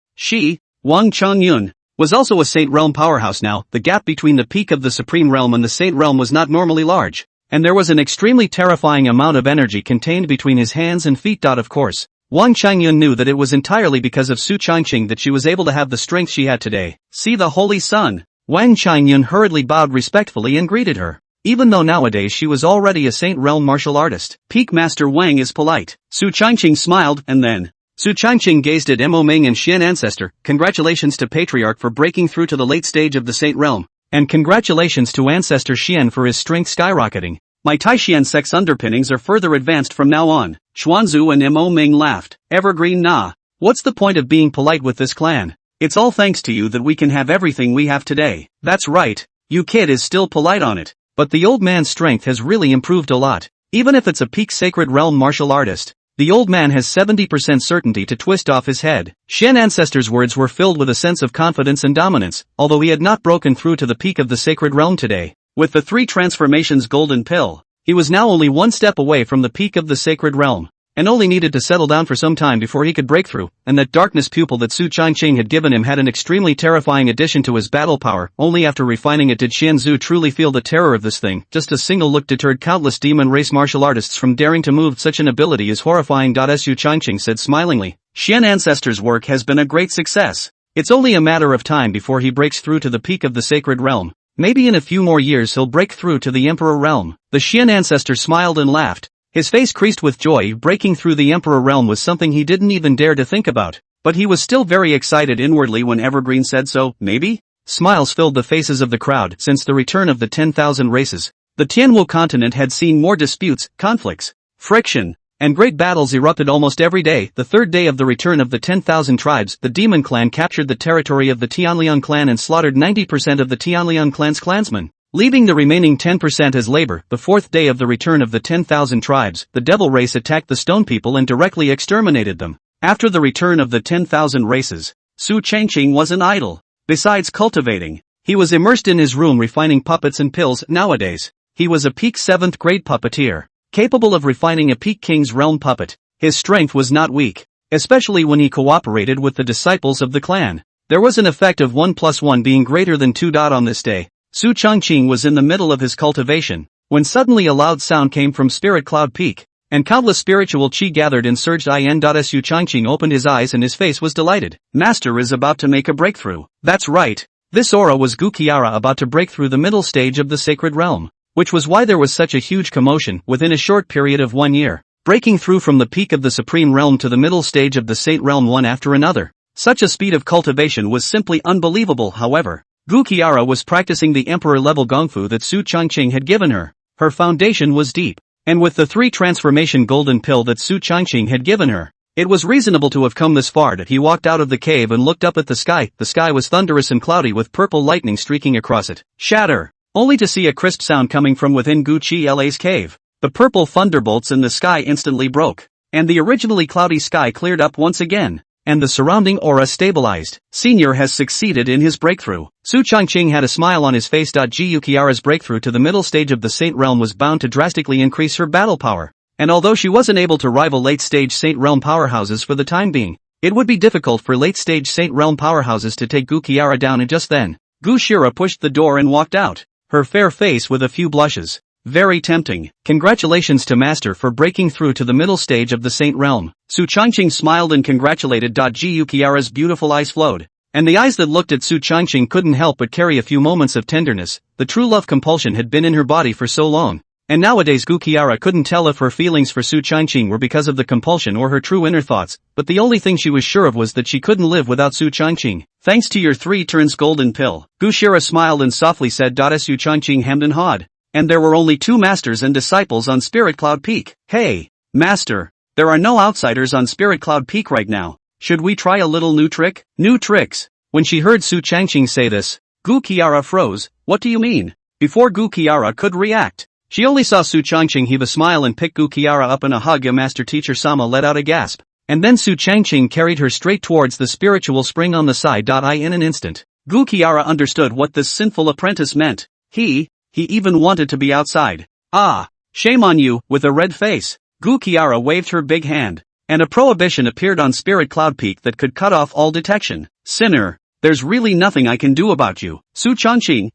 Wang Changyun, was also a Saint Realm powerhouse now. The gap between the peak of the Supreme Realm and the Saint Realm was not normally large, and there was an extremely terrifying amount of energy contained between his hands and feet. Of course, Wang Changyun knew that it was entirely because of Su Changqing that she was able to have the strength she had today. See the Holy Sun. Wang Changyun hurriedly bowed respectfully and greeted her. Even though nowadays she was already a Saint Realm martial artist, Peak Master Wang is polite. Su Changqing smiled, and then Su Changqing gazed at Mo Ming and Xian Ancestor. Congratulations to Patriarch for breaking through to the late stage of the Saint Realm. And congratulations to Ancestor Xian for his strength skyrocketing. My Taishian sex underpinnings are further advanced from now on. Xuanzu and Mo Ming laughed. Evergreen nah. What's the point of being polite with this clan? It's all thanks to you that we can have everything we have today. That's right. You kid is still polite on it. But the old man's strength has really improved a lot. Even if it's a peak sacred realm martial artist, the old man has 70% certainty to twist off his head. Xian Ancestor's words were filled with a sense of confidence and dominance, although he had not broken through to the peak of the sacred realm today. With the 3 transformations golden pill, he was now only one step away from the peak of the sacred realm, and only needed to settle down for some time before he could break through, and that darkness pupil that Su Changqing had given him had an extremely terrifying addition to his battle power. Only after refining it did Xianzu truly feel the terror of this thing. Just a single look deterred countless demon race martial artists from daring to move. Such an ability is horrifying. Su Changqing said smilingly. Xian Ancestor's work has been a great success. It's only a matter of time before he breaks through to the peak of the sacred realm. Maybe in a few more years he'll break through to the Emperor realm. The Xian Ancestor smiled and laughed. His face creased with joy. Breaking through the Emperor realm was something he didn't even dare to think about. But he was still very excited inwardly when Evergreen said so. Maybe? Smiles filled the faces of the crowd. Since the return of the 10,000 races, the Tianwu continent had seen more disputes, conflicts, friction, and great battles erupted almost every day. The third day of the return of the 10,000 tribes, the Demon Clan captured the territory of the Tianliang clan and slaughtered 90% of the Tianliang clan's clansmen, leaving the remaining 10% as labor. The fourth day of the return of the 10,000 tribes, the Devil race attacked the Stone people and directly exterminated them. After the return of the 10,000 races, Su Changqing wasn't idle. Besides cultivating, he was immersed in his room refining puppets and pills. Nowadays, he was a peak 7th grade puppeteer, capable of refining a peak king's realm puppet. His strength was not weak, especially when he cooperated with the disciples of the clan. There was an effect of 1 + 1 being greater than 2. On this day, Su Changqing was in the middle of his cultivation, when suddenly a loud sound came from Spirit Cloud Peak, and countless spiritual chi gathered and surged in. Su Changqing opened his eyes and his face was delighted. Master is about to make a breakthrough. That's right. This aura was Gu Qiara about to break through the middle stage of the sacred realm, which was why there was such a huge commotion within a short period of 1 year, breaking through from the peak of the supreme realm to the middle stage of the Saint Realm one after another. Such a speed of cultivation was simply unbelievable. However, Gu Qiara was practicing the emperor-level gongfu that Su Changqing had given her. Her foundation was deep, and with the 3 transformation golden pill that Su Changqing had given her, it was reasonable to have come this far. He walked out of the cave and looked up at the sky. The sky was thunderous and cloudy with purple lightning streaking across it. Shatter! Only to see a crisp sound coming from within Gu Qiala's cave. The purple thunderbolts in the sky instantly broke, and the originally cloudy sky cleared up once again, and the surrounding aura stabilized. Senior has succeeded in his breakthrough. Su Changqing had a smile on his face. Gu Qiara's breakthrough to the middle stage of the Saint Realm was bound to drastically increase her battle power, and although she wasn't able to rival late-stage Saint Realm powerhouses for the time being, it would be difficult for late-stage Saint Realm powerhouses to take Gu Qiara down. And just then, Gu Shira pushed the door and walked out, her fair face with a few blushes. Very tempting. Congratulations to Master for breaking through to the middle stage of the Saint Realm. Su Changqing smiled and congratulated. Gu Qiara's beautiful eyes flowed, and the eyes that looked at Su Changqing couldn't help but carry a few moments of tenderness. The true love compulsion had been in her body for so long, and nowadays Gu Qiara couldn't tell if her feelings for Su Changqing were because of the compulsion or her true inner thoughts, but the only thing she was sure of was that she couldn't live without Su Changqing. Thanks to your 3 turns golden pill, Gu Shira smiled and softly said. Su Changqing hemmed and hawed. And there were only 2 masters and disciples on Spirit Cloud Peak. Hey, Master, there are no outsiders on Spirit Cloud Peak right now. Should we try a little new trick? New tricks? When she heard Su Changqing say this, Gu Qiara froze. What do you mean? Before Gu Qiara could react, she only saw Su Changqing heave a smile and pick Gu Qiara up in a hug. A master teacher Sama let out a gasp, and then Su Changqing carried her straight towards the spiritual spring on the side. In an instant, Gu Qiara understood what this sinful apprentice meant. He even wanted to be outside. Ah, shame on you. With a red face, Gu Qiara waved her big hand, and a prohibition appeared on Spirit Cloud Peak that could cut off all detection. Sinner, there's really nothing I can do about you. Su Changqing,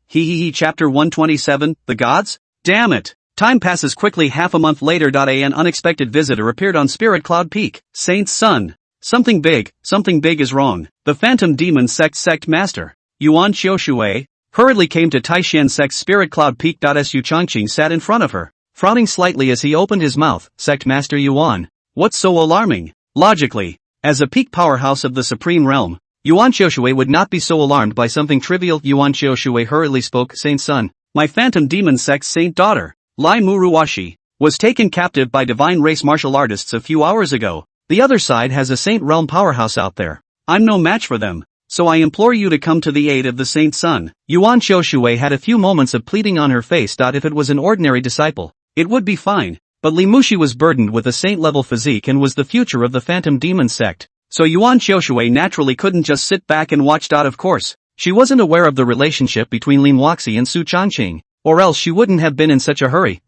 Chapter 127, The Gods? Damn it. Time passes quickly. Half a month later. An unexpected visitor appeared on Spirit Cloud Peak. Saint's son. Something big is wrong. The Phantom Demon Sect Master, Yuan Xiaoshui, hurriedly came to Taishan Sect's Spirit Cloud Peak. Su Changqing sat in front of her, frowning slightly as he opened his mouth. Sect Master Yuan, what's so alarming? Logically, as a peak powerhouse of the Supreme Realm, Yuan Xiaoshui would not be so alarmed by something trivial. Yuan Xiaoshui hurriedly spoke. Saint's son, my Phantom Demon Sect's saint daughter, Lai Muruwashi, was taken captive by divine race martial artists a few hours ago. The other side has a Saint Realm powerhouse out there. I'm no match for them, so I implore you to come to the aid of the Saint's son. Yuan Xiaoshui had a few moments of pleading on her face. If it was an ordinary disciple, it would be fine, but Li Muxi was burdened with a saint-level physique and was the future of the Phantom Demon Sect, so Yuan Xiaoshui naturally couldn't just sit back and watch. Of course, she wasn't aware of the relationship between Li Muxi and Su Changqing, or else she wouldn't have been in such a hurry.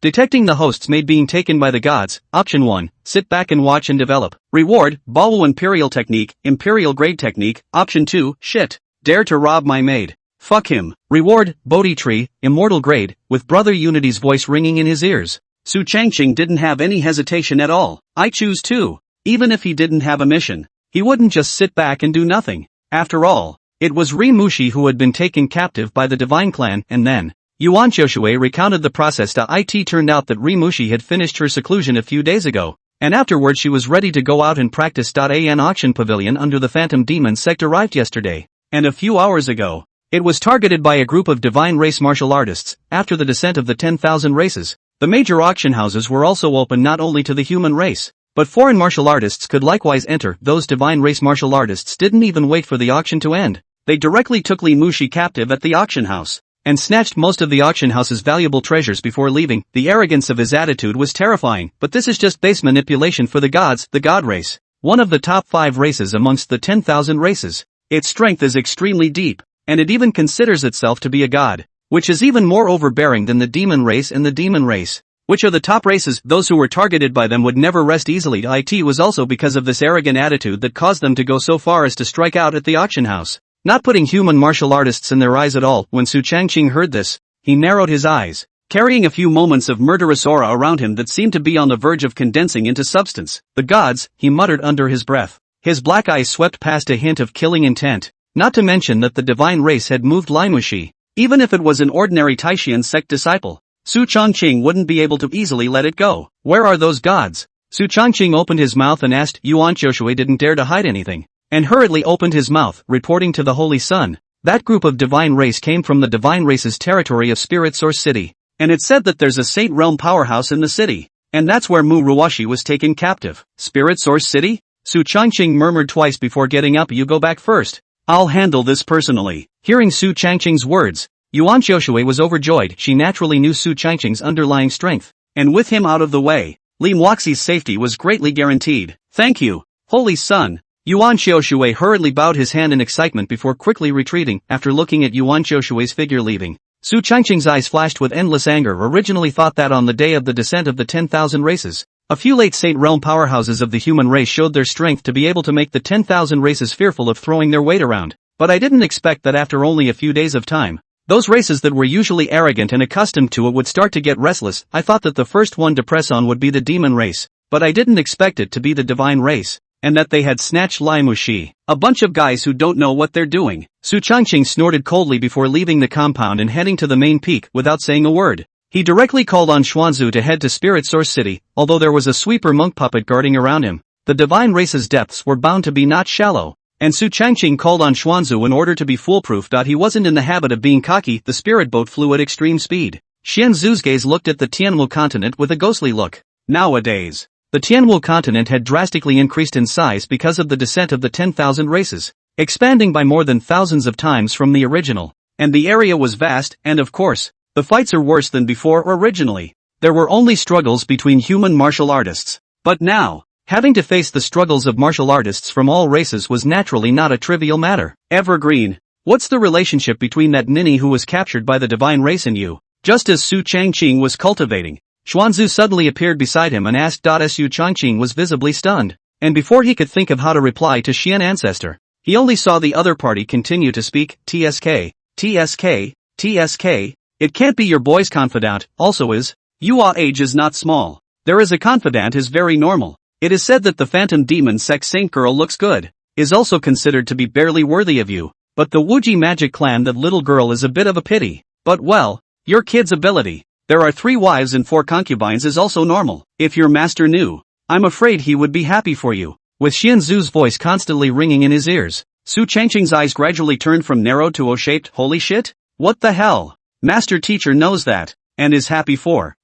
Detecting the host's maid being taken by the gods. Option 1, sit back and watch and develop. Reward, Baowu Imperial Technique, Imperial Grade Technique. Option 2, shit, dare to rob my maid. Fuck him. Reward, Bodhi Tree, Immortal Grade, with Brother Unity's voice ringing in his ears. Su Changqing didn't have any hesitation at all. I choose 2. Even if he didn't have a mission, he wouldn't just sit back and do nothing. After all, it was Ri Muxi who had been taken captive by the Divine Clan, and then Yuan Xiaoshui recounted the process. It turned out that Ri Muxi had finished her seclusion a few days ago, and afterward she was ready to go out and practice. An auction pavilion under the Phantom Demon Sect arrived yesterday, and a few hours ago, it was targeted by a group of divine race martial artists. After the descent of the 10,000 races, the major auction houses were also open not only to the human race, but foreign martial artists could likewise enter. Those divine race martial artists didn't even wait for the auction to end. They directly took Li Muxi captive at the auction house, and snatched most of the auction house's valuable treasures before leaving. The arrogance of his attitude was terrifying, but this is just base manipulation for the gods. The God race, one of the top 5 races amongst the 10,000 races. Its strength is extremely deep, and it even considers itself to be a god, which is even more overbearing than the demon race and the demon race, which are the top races. Those who were targeted by them would never rest easily. It was also because of this arrogant attitude that caused them to go so far as to strike out at the auction house, not putting human martial artists in their eyes at all. When Su Changqing heard this, he narrowed his eyes, carrying a few moments of murderous aura around him that seemed to be on the verge of condensing into substance. The gods, he muttered under his breath. His black eyes swept past a hint of killing intent, not to mention that the divine race had moved Lai Muxi. Even if it was an ordinary Taishan sect disciple, Su Changqing wouldn't be able to easily let it go. Where are those gods? Su Changqing opened his mouth and asked. Yuan Xiaoshui didn't dare to hide anything, and hurriedly opened his mouth, reporting to the Holy Sun. That group of divine race came from the divine race's territory of Spirit Source City, and it said that there's a Saint Realm powerhouse in the city, and that's where Muruwashi was taken captive. Spirit Source City? Su Changqing murmured twice before getting up. You go back first. I'll handle this personally. Hearing Su Changqing's words, Yuan Xiaoshui was overjoyed. She naturally knew Su Changqing's underlying strength, and with him out of the way, Li Muxi's safety was greatly guaranteed. Thank you, Holy Sun. Yuan Xiaoshui hurriedly bowed his hand in excitement before quickly retreating. After looking at Yuan Xiaoshui's figure leaving, Su Changqing's eyes flashed with endless anger. Originally thought that on the day of the descent of the 10,000 races, a few late Saint Realm powerhouses of the human race showed their strength to be able to make the 10,000 races fearful of throwing their weight around. But I didn't expect that after only a few days of time, those races that were usually arrogant and accustomed to it would start to get restless. I thought that the first one to press on would be the demon race, but I didn't expect it to be the divine race, and that they had snatched Lai Muxi. A bunch of guys who don't know what they're doing. Su Changqing snorted coldly before leaving the compound and heading to the main peak without saying a word. He directly called on Xuanzu to head to Spirit Source City. Although there was a sweeper monk puppet guarding around him, the divine race's depths were bound to be not shallow, and Su Changqing called on Xuanzu in order to be foolproof. He wasn't in the habit of being cocky. The spirit boat flew at extreme speed. Xianzu's gaze looked at the Tianwu continent with a ghostly look. Nowadays, the Tianwu continent had drastically increased in size because of the descent of the 10,000 races, expanding by more than thousands of times from the original, and the area was vast, and of course, the fights are worse than before. Originally, there were only struggles between human martial artists, but now, having to face the struggles of martial artists from all races was naturally not a trivial matter. Evergreen, what's the relationship between that ninny who was captured by the divine race and you? Just as Su Changqing was cultivating, Xuanzu suddenly appeared beside him and asked. Su Changqing was visibly stunned, and before he could think of how to reply to Xian Ancestor, he only saw the other party continue to speak. TSK, TSK, TSK, It can't be your boy's confidant, also is. Your age is not small. There is a confidant is very normal. It is said that the phantom demon sex saint girl looks good, is also considered to be barely worthy of you, but the Wuji magic clan that little girl is a bit of a pity. But well, your kid's ability. There are 3 wives and 4 concubines is also normal. If your master knew, I'm afraid he would be happy for you. With Xianzu's voice constantly ringing in his ears, Su Changqing's eyes gradually turned from narrow to O-shaped. Holy shit? What the hell? Master teacher knows that, and is happy for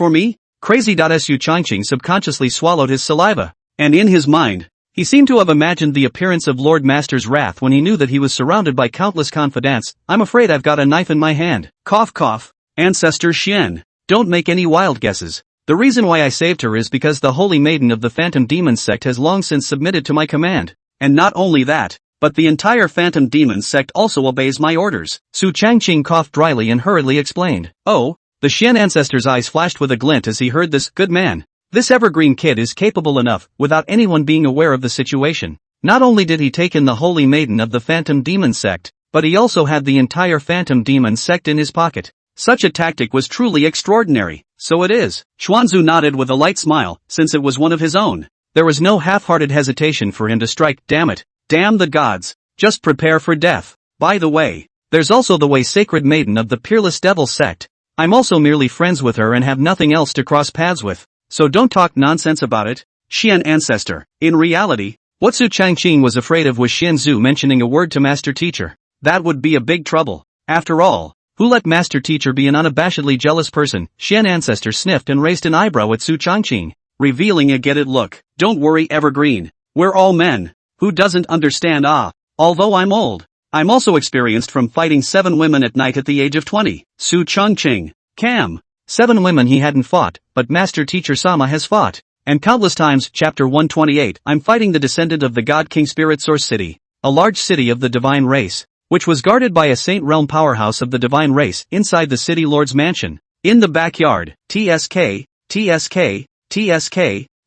me? Crazy. Su Changqing subconsciously swallowed his saliva, and in his mind, he seemed to have imagined the appearance of Lord Master's wrath when he knew that he was surrounded by countless confidants. I'm afraid I've got a knife in my hand. Cough cough. Ancestor Xian, don't make any wild guesses. The reason why I saved her is because the holy maiden of the Phantom Demon sect has long since submitted to my command. And not only that, but the entire Phantom Demon sect also obeys my orders. Su Changqing coughed dryly and hurriedly explained. Oh, the Xian ancestor's eyes flashed with a glint as he heard this. Good man. This evergreen kid is capable enough, without anyone being aware of the situation. Not only did he take in the holy maiden of the Phantom Demon sect, but he also had the entire Phantom Demon sect in his pocket. Such a tactic was truly extraordinary. So it is. Xuanzu nodded with a light smile, since it was one of his own. There was no half-hearted hesitation for him to strike. Damn it. Damn the gods. Just prepare for death. By the way, there's also the way sacred maiden of the Peerless Devil sect. I'm also merely friends with her and have nothing else to cross paths with. So don't talk nonsense about it. Xian ancestor. In reality, what Su Changqing was afraid of was Xianzu mentioning a word to master teacher. That would be a big trouble. After all, who let master teacher be an unabashedly jealous person? Xian ancestor sniffed and raised an eyebrow at Su Changqing, revealing a get it look. Don't worry evergreen. We're all men. Who doesn't understand? Although I'm old, I'm also experienced from fighting 7 women at night at the age of 20. Su Changqing. Cam. 7 women he hadn't fought, but master teacher Sama has fought. And countless times. Chapter 128. I'm fighting the descendant of the God King Spirit Source City, a large city of the divine race, which was guarded by a Saint Realm powerhouse of the divine race inside the city lord's mansion. In the backyard, TSK,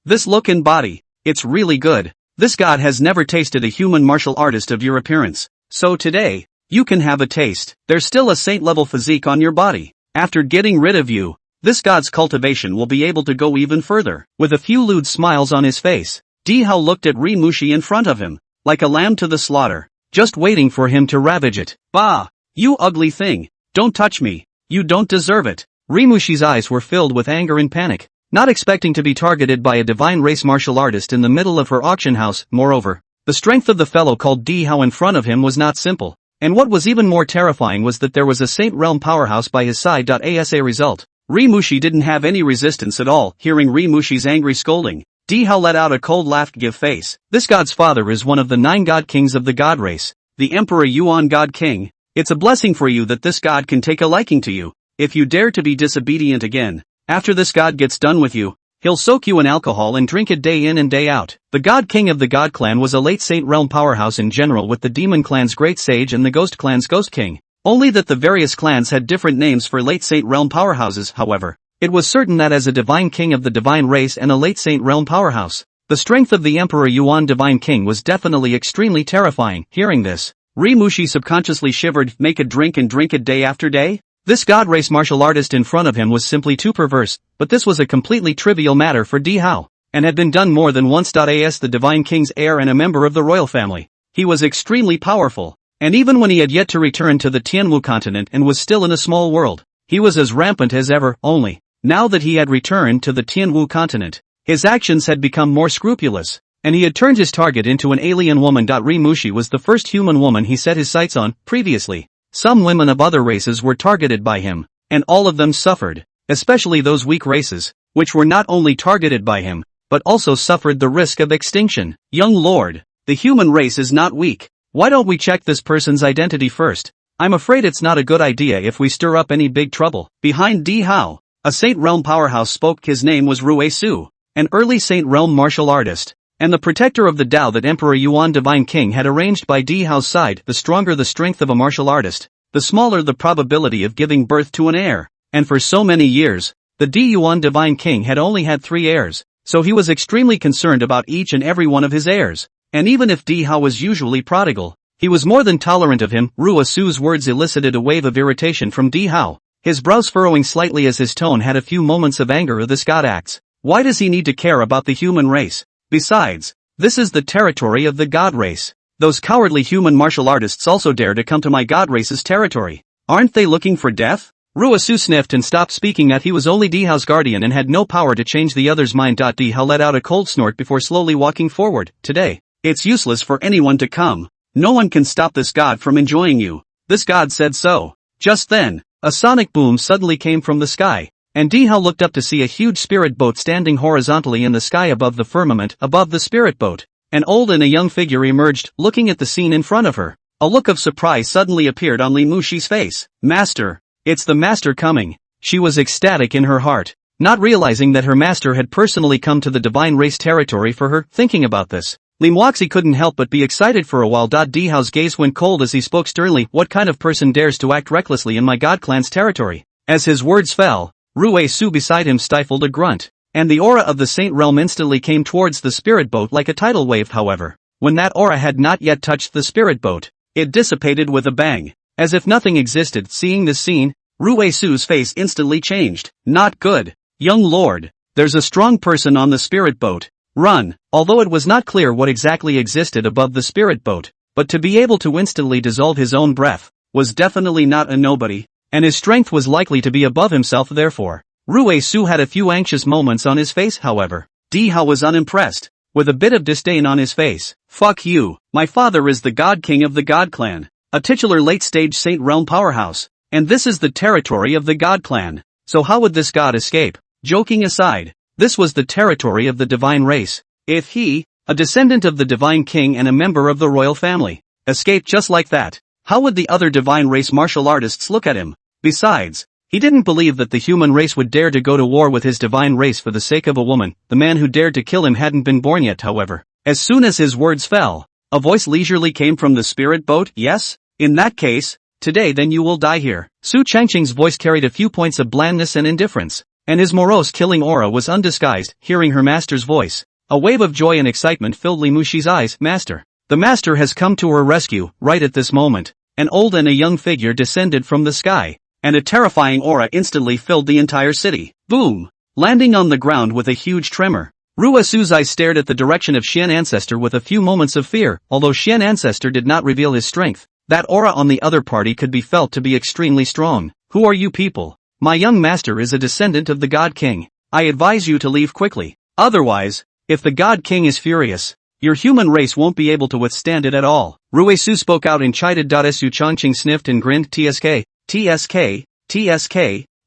this look and body, it's really good. This god has never tasted a human martial artist of your appearance. So today, you can have a taste. There's still a saint-level physique on your body. After getting rid of you, this god's cultivation will be able to go even further. With a few lewd smiles on his face, Di Hao looked at Ri Mushi in front of him, like a lamb to the slaughter, just waiting for him to ravage it. Bah! You ugly thing! Don't touch me! You don't deserve it! Rimushi's eyes were filled with anger and panic, not expecting to be targeted by a divine race martial artist in the middle of her auction house. Moreover, the strength of the fellow called Di Hao in front of him was not simple, and what was even more terrifying was that there was a Saint Realm powerhouse by his side. As a result, Rimushi didn't have any resistance at all. Hearing Rimushi's angry scolding, Di Hao let out a cold laugh. Give face. This god's father is one of the 9 god kings of the god race, the Emperor Yuan God King. It's a blessing for you that this god can take a liking to you. If you dare to be disobedient again, after this god gets done with you, he'll soak you in alcohol and drink it day in and day out. The God King of the God Clan was a late Saint Realm powerhouse in general, with the Demon Clan's Great Sage and the Ghost Clan's Ghost King. Only that the various clans had different names for late Saint Realm powerhouses. However, it was certain that as a divine king of the divine race and a late Saint Realm powerhouse, the strength of the Emperor Yuan Divine King was definitely extremely terrifying. Hearing this, Rimushi subconsciously shivered. Make a drink and drink it day after day? This god race martial artist in front of him was simply too perverse, but this was a completely trivial matter for Di Hao, and had been done more than once. As the Divine King's heir and a member of the royal family, he was extremely powerful, and even when he had yet to return to the Tianwu continent and was still in a small world, he was as rampant as ever. Only, now that he had returned to the Tianwu continent, his actions had become more scrupulous, and he had turned his target into an alien woman. Rimushi was the first human woman he set his sights on. Previously, some women of other races were targeted by him, and all of them suffered, especially those weak races, which were not only targeted by him, but also suffered the risk of extinction. Young lord, the human race is not weak. Why don't we check this person's identity first? I'm afraid it's not a good idea if we stir up any big trouble. Behind Di Hao, a Saint Realm powerhouse spoke. His name was Rue Su, an early Saint Realm martial artist, and the protector of the Tao that Emperor Yuan Divine King had arranged by Di Hao's side. The stronger the strength of a martial artist, the smaller the probability of giving birth to an heir. And for so many years, the Di Yuan Divine King had only had 3 heirs, so he was extremely concerned about each and every one of his heirs. And even if Di Hao was usually prodigal, he was more than tolerant of him. Rue Su's words elicited a wave of irritation from Di Hao. his brows furrowing slightly as his tone had a few moments of anger. This god acts. Why does he need to care about the human race? Besides, this is the territory of the god race. Those cowardly human martial artists also dare to come to my god race's territory. Aren't they looking for death? Ruisu sniffed and stopped speaking that he was only Dihao's guardian and had no power to change the other's mind. Dihao let out a cold snort before slowly walking forward. Today, it's useless for anyone to come. No one can stop this god from enjoying you. This god said so. Just then, a sonic boom suddenly came from the sky, and Dihao looked up to see a huge spirit boat standing horizontally in the sky above the firmament. Above the spirit boat, an old and a young figure emerged, looking at the scene in front of her. A look of surprise suddenly appeared on Li Mushi's face. Master! It's the master coming. She was ecstatic in her heart, not realizing that her master had personally come to the divine race territory for her. Thinking about this, Li Muoxi couldn't help but be excited for a while. Dihao's gaze went cold as he spoke sternly. What kind of person dares to act recklessly in my god clan's territory? As his words fell, Ruisu beside him stifled a grunt, and the aura of the Saint Realm instantly came towards the spirit boat like a tidal wave. However, when that aura had not yet touched the spirit boat, it dissipated with a bang, as if nothing existed. Seeing this scene, Ruisu's face instantly changed. Not good. Young lord, there's a strong person on the spirit boat. Run. Although it was not clear what exactly existed above the spirit boat, but to be able to instantly dissolve his own breath was definitely not a nobody, and his strength was likely to be above himself. Therefore, Ruisu had a few anxious moments on his face. However, Dihao was unimpressed, with a bit of disdain on his face. Fuck you. My father is the god king of the god clan, a titular late-stage Saint Realm powerhouse, and this is the territory of the god clan. So how would this god escape? Joking aside, this was the territory of the divine race. If he, a descendant of the divine king and a member of the royal family, escaped just like that, how would the other divine race martial artists look at him? Besides, he didn't believe that the human race would dare to go to war with his divine race for the sake of a woman. The man who dared to kill him hadn't been born yet. However, as soon as his words fell, a voice leisurely came from the spirit boat. Yes? In that case, today then you will die here. Su Changqing's voice carried a few points of blandness and indifference, and his morose killing aura was undisguised. Hearing her master's voice, a wave of joy and excitement filled Li Mushi's eyes. Master! The master has come to her rescue. Right at this moment, an old and a young figure descended from the sky, and a terrifying aura instantly filled the entire city. Boom! Landing on the ground with a huge tremor, Ruisu's eyes stared at the direction of Xian Ancestor with a few moments of fear. Although Xian Ancestor did not reveal his strength, that aura on the other party could be felt to be extremely strong. Who are you people? My young master is a descendant of the God King. I advise you to leave quickly. Otherwise, if the God King is furious, your human race won't be able to withstand it at all. Ruisu spoke out and chided. Su Changqing sniffed and grinned. TSK,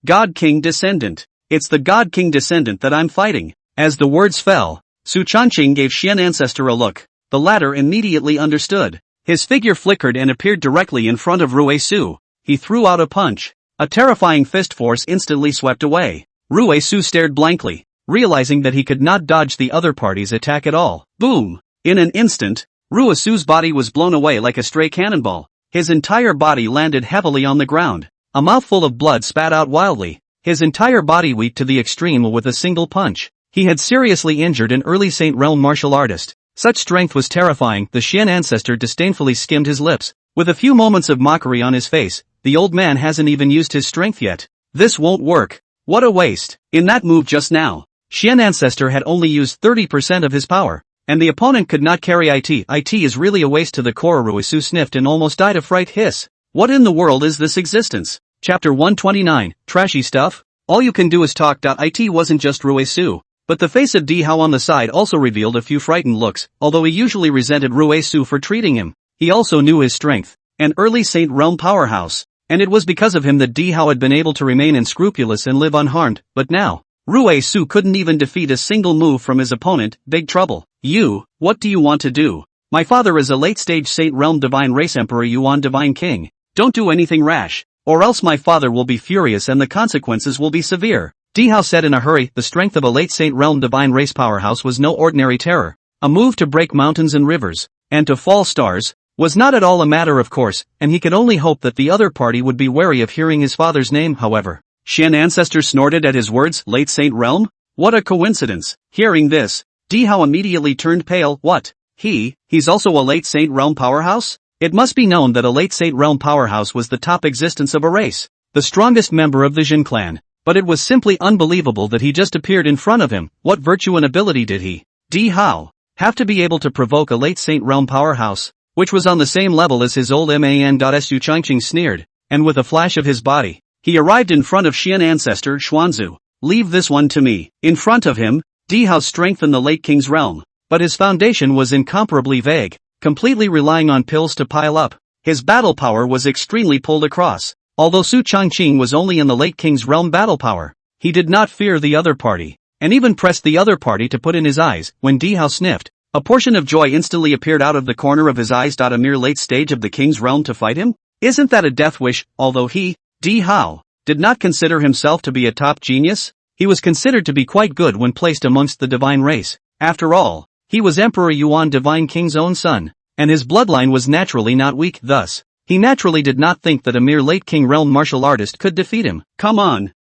God King descendant. It's the God King descendant that I'm fighting. As the words fell, Su Changqing gave Xian Ancestor a look. The latter immediately understood. His figure flickered and appeared directly in front of Ruisu. He threw out a punch. A terrifying fist force instantly swept away. Ruisu stared blankly, realizing that he could not dodge the other party's attack at all. Boom! In an instant, Ruisu's body was blown away like a stray cannonball. His entire body landed heavily on the ground. A mouthful of blood spat out wildly. His entire body weak to the extreme with a single punch. He had seriously injured an early Saint Realm martial artist. Such strength was terrifying. The Xian Ancestor disdainfully skimmed his lips, with a few moments of mockery on his face. The old man hasn't even used his strength yet. This won't work. What a waste. In that move just now, Xian Ancestor had only used 30% of his power, and the opponent could not carry it. It is really a waste to the core. Ruisu sniffed and almost died of fright. Hiss. What in the world is this existence? Chapter 129, Trashy Stuff? All you can do is talk. It wasn't just Ruisu, but the face of Dihao on the side also revealed a few frightened looks. Although he usually resented Ruisu for treating him, he also knew his strength, an early Saint Realm powerhouse, and it was because of him that Dihao had been able to remain unscrupulous and live unharmed. But now, Ruisu couldn't even defeat a single move from his opponent. Big trouble. You, what do you want to do? My father is a late-stage Saint Realm Divine Race Emperor Yuan Divine King. Don't do anything rash, or else my father will be furious and the consequences will be severe. Dihao said in a hurry. The strength of a late Saint Realm Divine Race powerhouse was no ordinary terror. A move to break mountains and rivers, and to fall stars, was not at all a matter of course, and he could only hope that the other party would be wary of hearing his father's name. However, Xian Ancestor snorted at his words. Late Saint Realm? What a coincidence. Hearing this, Dihao immediately turned pale. What? He's also a late Saint Realm powerhouse? It must be known that a late Saint Realm powerhouse was the top existence of a race. the strongest member of the Jin clan. But it was simply unbelievable that he just appeared in front of him. What virtue and ability did he, Di Hao, have to be able to provoke a late Saint Realm powerhouse, which was on the same level as his old man.su? Changqing sneered, and with a flash of his body, he arrived in front of Xian ancestor Xuanzu. Leave this one to me. In front of him, Di Hao strengthened the late king's realm, but his foundation was incomparably vague, completely relying on pills to pile up. His battle power was extremely pulled across. Although Su Changqing was only in the late king's realm battle power, he did not fear the other party, and even pressed the other party to put in his eyes. When Di Hao sniffed, a portion of joy instantly appeared out of the corner of his eyes. A mere late stage of the king's realm to fight him? Isn't that a death wish? Although he, Di Hao, did not consider himself to be a top genius, he was considered to be quite good when placed amongst the divine race. After all, he was Emperor Yuan Divine King's own son, and his bloodline was naturally not weak. Thus, he naturally did not think that a mere late king realm martial artist could defeat him. Come on,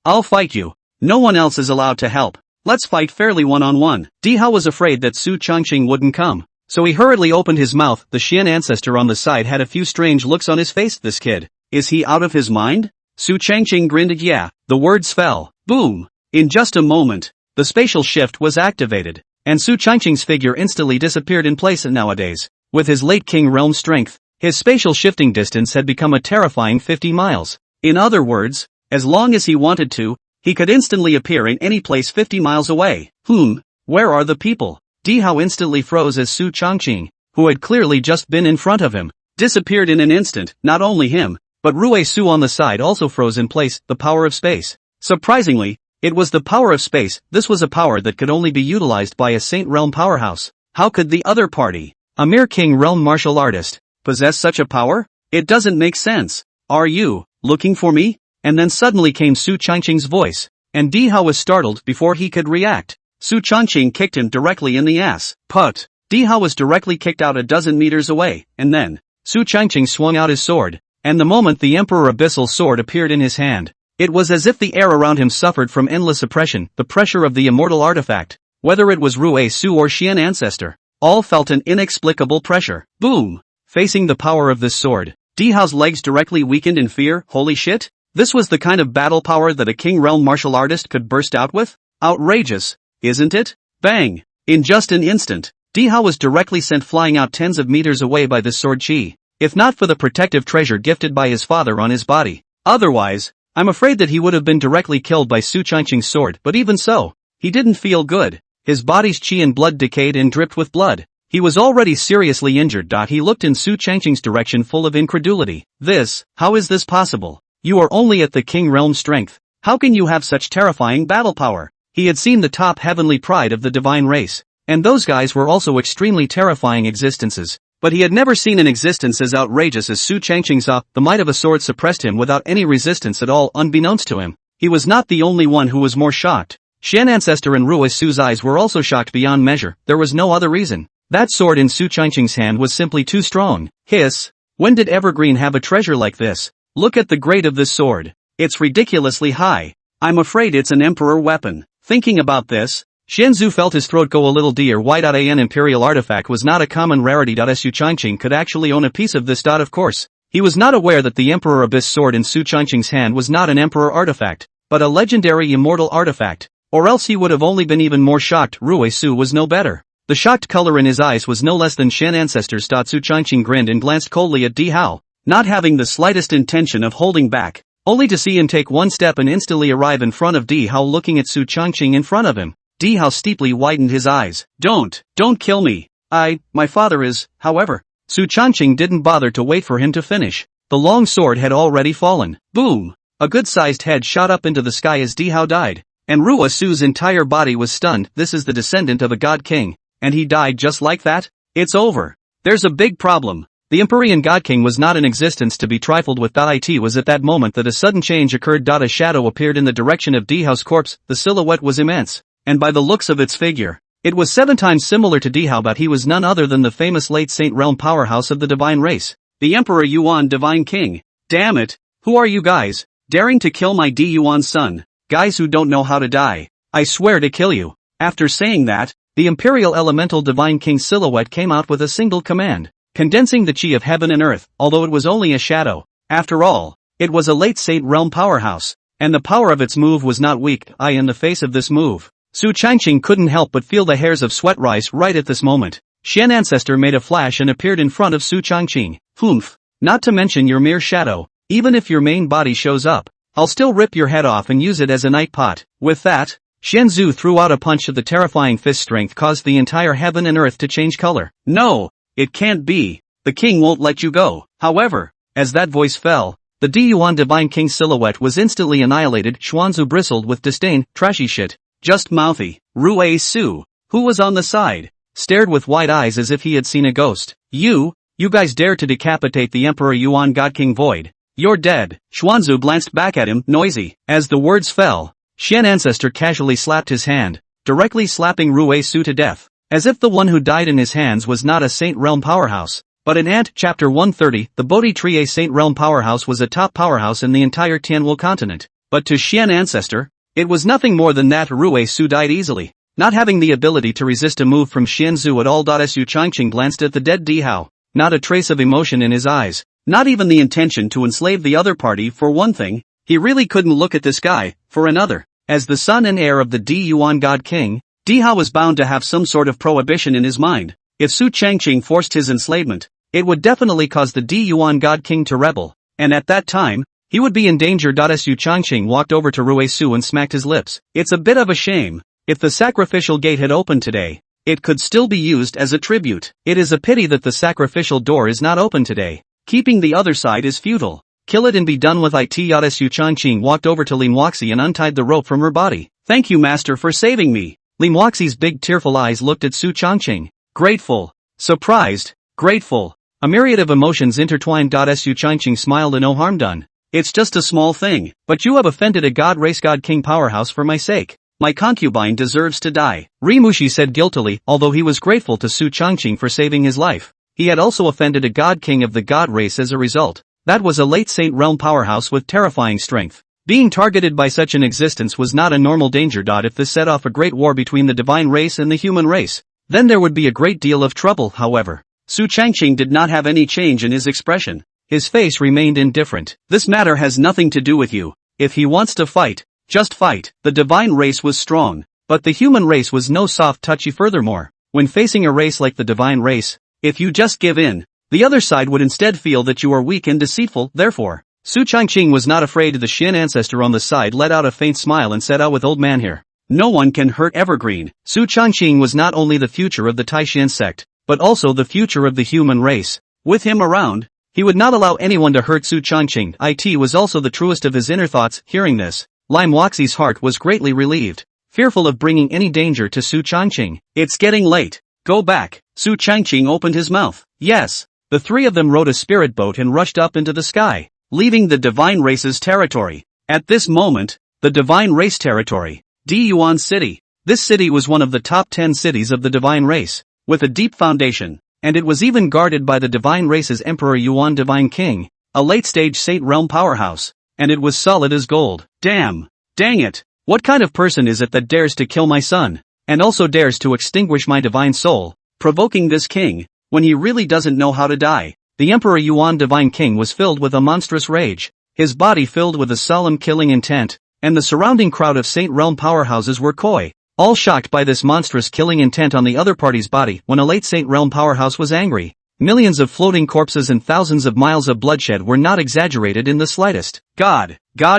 I'll fight you. No one else is allowed to help. Let's fight fairly one-on-one. Di Hao was afraid that Su Changqing wouldn't come, so he hurriedly opened his mouth. The Xian ancestor on the side had a few strange looks on his face. This kid, is he out of his mind? Su Changqing grinned. Yeah, the words fell. Boom! In just a moment, the spatial shift was activated, and Su Changqing's figure instantly disappeared in place. Nowadays, with his late king realm strength, his spatial shifting distance had become a terrifying 50 miles. In other words, as long as he wanted to, he could instantly appear in any place 50 miles away. Where are the people? Di Hao instantly froze as Su Changqing, who had clearly just been in front of him, disappeared in an instant. Not only him, but Rue Su on the side also froze in place. The power of space. Surprisingly, it was the power of space. This was a power that could only be utilized by a Saint Realm powerhouse. How could the other party, a mere King Realm martial artist, possess such a power? It doesn't make sense. Are you looking for me? And then suddenly came Su Changqing's voice, and Di Hao was startled before he could react. Su Changqing kicked him directly in the ass. Put! Di Hao was directly kicked out a dozen meters away, and then, Su Changqing swung out his sword, and the moment the Emperor Abyssal sword appeared in his hand, it was as if the air around him suffered from endless oppression. The pressure of the immortal artifact, whether it was Rue Su or Xian ancestor, all felt an inexplicable pressure. Boom! Facing the power of this sword, Di Hao's legs directly weakened in fear. Holy shit! This was the kind of battle power that a King Realm martial artist could burst out with? Outrageous, isn't it? Bang! In just an instant, Di Hao was directly sent flying out tens of meters away by this sword chi, if not for the protective treasure gifted by his father on his body. Otherwise, I'm afraid that he would have been directly killed by Su Changqing's sword. But even so, he didn't feel good. His body's chi and blood decayed and dripped with blood. He was already seriously injured. He looked in Su Changqing's direction full of incredulity. How is this possible? You are only at the King Realm strength. How can you have such terrifying battle power? He had seen the top heavenly pride of the divine race, and those guys were also extremely terrifying existences. But he had never seen an existence as outrageous as Su Changqing's. The might of a sword suppressed him without any resistance at all. Unbeknownst to him, he was not the only one who was more shocked. Xian ancestor and Rue Su's eyes were also shocked beyond measure. There was no other reason. That sword in Su Changqing's hand was simply too strong. Hiss! When did Evergreen have a treasure like this? Look at the grade of this sword. It's ridiculously high. I'm afraid it's an emperor weapon. Thinking about this, Xianzu felt his throat go a little dear. An imperial artifact was not a common rarity. Su Changqing could actually own a piece of this. Of course, he was not aware that the Emperor Abyss sword in Su Changqing's hand was not an emperor artifact, but a legendary immortal artifact, or else he would have only been even more shocked. Rue Su was no better. The shocked color in his eyes was no less than Xian ancestor's. Su Changqing grinned and glanced coldly at Di Hao, not having the slightest intention of holding back, only to see him take one step and instantly arrive in front of Di Hao. Looking at Su Changqing in front of him, Di Hao steeply widened his eyes. Don't kill me. My father is, however. Su Changqing didn't bother to wait for him to finish. The long sword had already fallen. Boom! A good-sized head shot up into the sky as Di Hao died, and Rue Su's entire body was stunned. This is the descendant of a god king, and he died just like that? It's over. There's a big problem. The Empyrean God King was not in existence to be trifled with. It was at that moment that a sudden change occurred. A shadow appeared in the direction of Di Hao's corpse. The silhouette was immense, and by the looks of its figure, it was 7 times similar to Di Hao. But he was none other than the famous late Saint Realm powerhouse of the divine race, the Emperor Yuan Divine King. Damn it, who are you guys, daring to kill my Di Yuan son? Guys who don't know how to die. I swear to kill you. After saying that, the Imperial Elemental Divine King silhouette came out with a single command, condensing the chi of heaven and earth. Although it was only a shadow, after all, It was a late Saint Realm powerhouse, and the power of its move was not weak. In the face of this move, Su Changqing couldn't help but feel the hairs of sweat rise right at this moment. Xian Ancestor made a flash and appeared in front of Su Changqing. Humph. Not to mention your mere shadow. Even if your main body shows up, I'll still rip your head off and use it as a night pot. With that, Xian Zhu threw out a punch of the terrifying fist strength caused the entire heaven and earth to change color. No, it can't be. The king won't let you go. However, as that voice fell, the Diyuan Divine King's silhouette was instantly annihilated. Xuanzu bristled with disdain. Trashy shit. Just mouthy. Rui Su, who was on the side, stared with wide eyes as if he had seen a ghost. You guys dare to decapitate the Emperor Yuan God King Void. You're dead. Xuanzu glanced back at him, noisy. As the words fell, Xian Ancestor casually slapped his hand, directly slapping Rui Su to death, as if the one who died in his hands was not a Saint Realm powerhouse, but an ant. Chapter 130, the Bodhi Tree. A Saint Realm powerhouse was a top powerhouse in the entire Tianwu continent, but to Xian Ancestor, it was nothing more than that. Rui Su died easily, not having the ability to resist a move from Xian Zhu at all. Su Changqing glanced at the dead Dihao, not a trace of emotion in his eyes, not even the intention to enslave the other party. For one thing, he really couldn't look at this guy. For another, as the son and heir of the Diyuan God King, Dihao was bound to have some sort of prohibition in his mind. If Su Changqing forced his enslavement, it would definitely cause the Diyuan God King to rebel, and at that time, he would be in danger. Su Changqing walked over to Rui Su and smacked his lips. It's a bit of a shame. If the sacrificial gate had opened today, it could still be used as a tribute. It is a pity that the sacrificial door is not open today. Keeping the other side is futile. Kill it and be done with it. Su Changqing walked over to Lim Waxi and untied the rope from her body. Thank you, master, for saving me. Lim Waxi's big tearful eyes looked at Su Changqing. Grateful. Surprised. Grateful. A myriad of emotions intertwined. Su Changqing smiled. No harm done. It's just a small thing, but you have offended a god race god king powerhouse for my sake. My concubine deserves to die. Rimushi said guiltily, although he was grateful to Su Changqing for saving his life. He had also offended a god king of the god race as a result. That was a late Saint Realm powerhouse with terrifying strength. Being targeted by such an existence was not a normal danger. If this set off a great war between the divine race and the human race, then there would be a great deal of trouble. However, Su Changqing did not have any change in his expression. His face remained indifferent. This matter has nothing to do with you. If he wants to fight, just fight. The divine race was strong, but the human race was no soft touchy. Furthermore, when facing a race like the divine race, if you just give in, the other side would instead feel that you are weak and deceitful. Therefore, Su Changqing was not afraid. The Xian Ancestor on the side let out a faint smile and said, with old man here, no one can hurt Evergreen. Su Changqing was not only the future of the Taishan sect, but also the future of the human race. With him around, he would not allow anyone to hurt Su Changqing. It was also the truest of his inner thoughts. Hearing this, Lim Waxi's heart was greatly relieved, fearful of bringing any danger to Su Changqing. It's getting late. Go back. Su Changqing opened his mouth. Yes. The three of them rode a spirit boat and rushed up into the sky, leaving the divine race's territory. At this moment, the divine race territory, Diyuan City. This city was one of the top 10 cities of the divine race, with a deep foundation, and it was even guarded by the divine race's Emperor Yuan Divine King, a late-stage Saint Realm powerhouse, and it was solid as gold. Damn. Dang it. What kind of person is it that dares to kill my son, and also dares to extinguish my divine soul, provoking this king, when he really doesn't know how to die? The Emperor Yuan Divine King was filled with a monstrous rage, his body filled with a solemn killing intent, and the surrounding crowd of Saint Realm powerhouses were coy, all shocked by this monstrous killing intent on the other party's body. When a late Saint Realm powerhouse was angry, millions of floating corpses and thousands of miles of bloodshed were not exaggerated in the slightest. God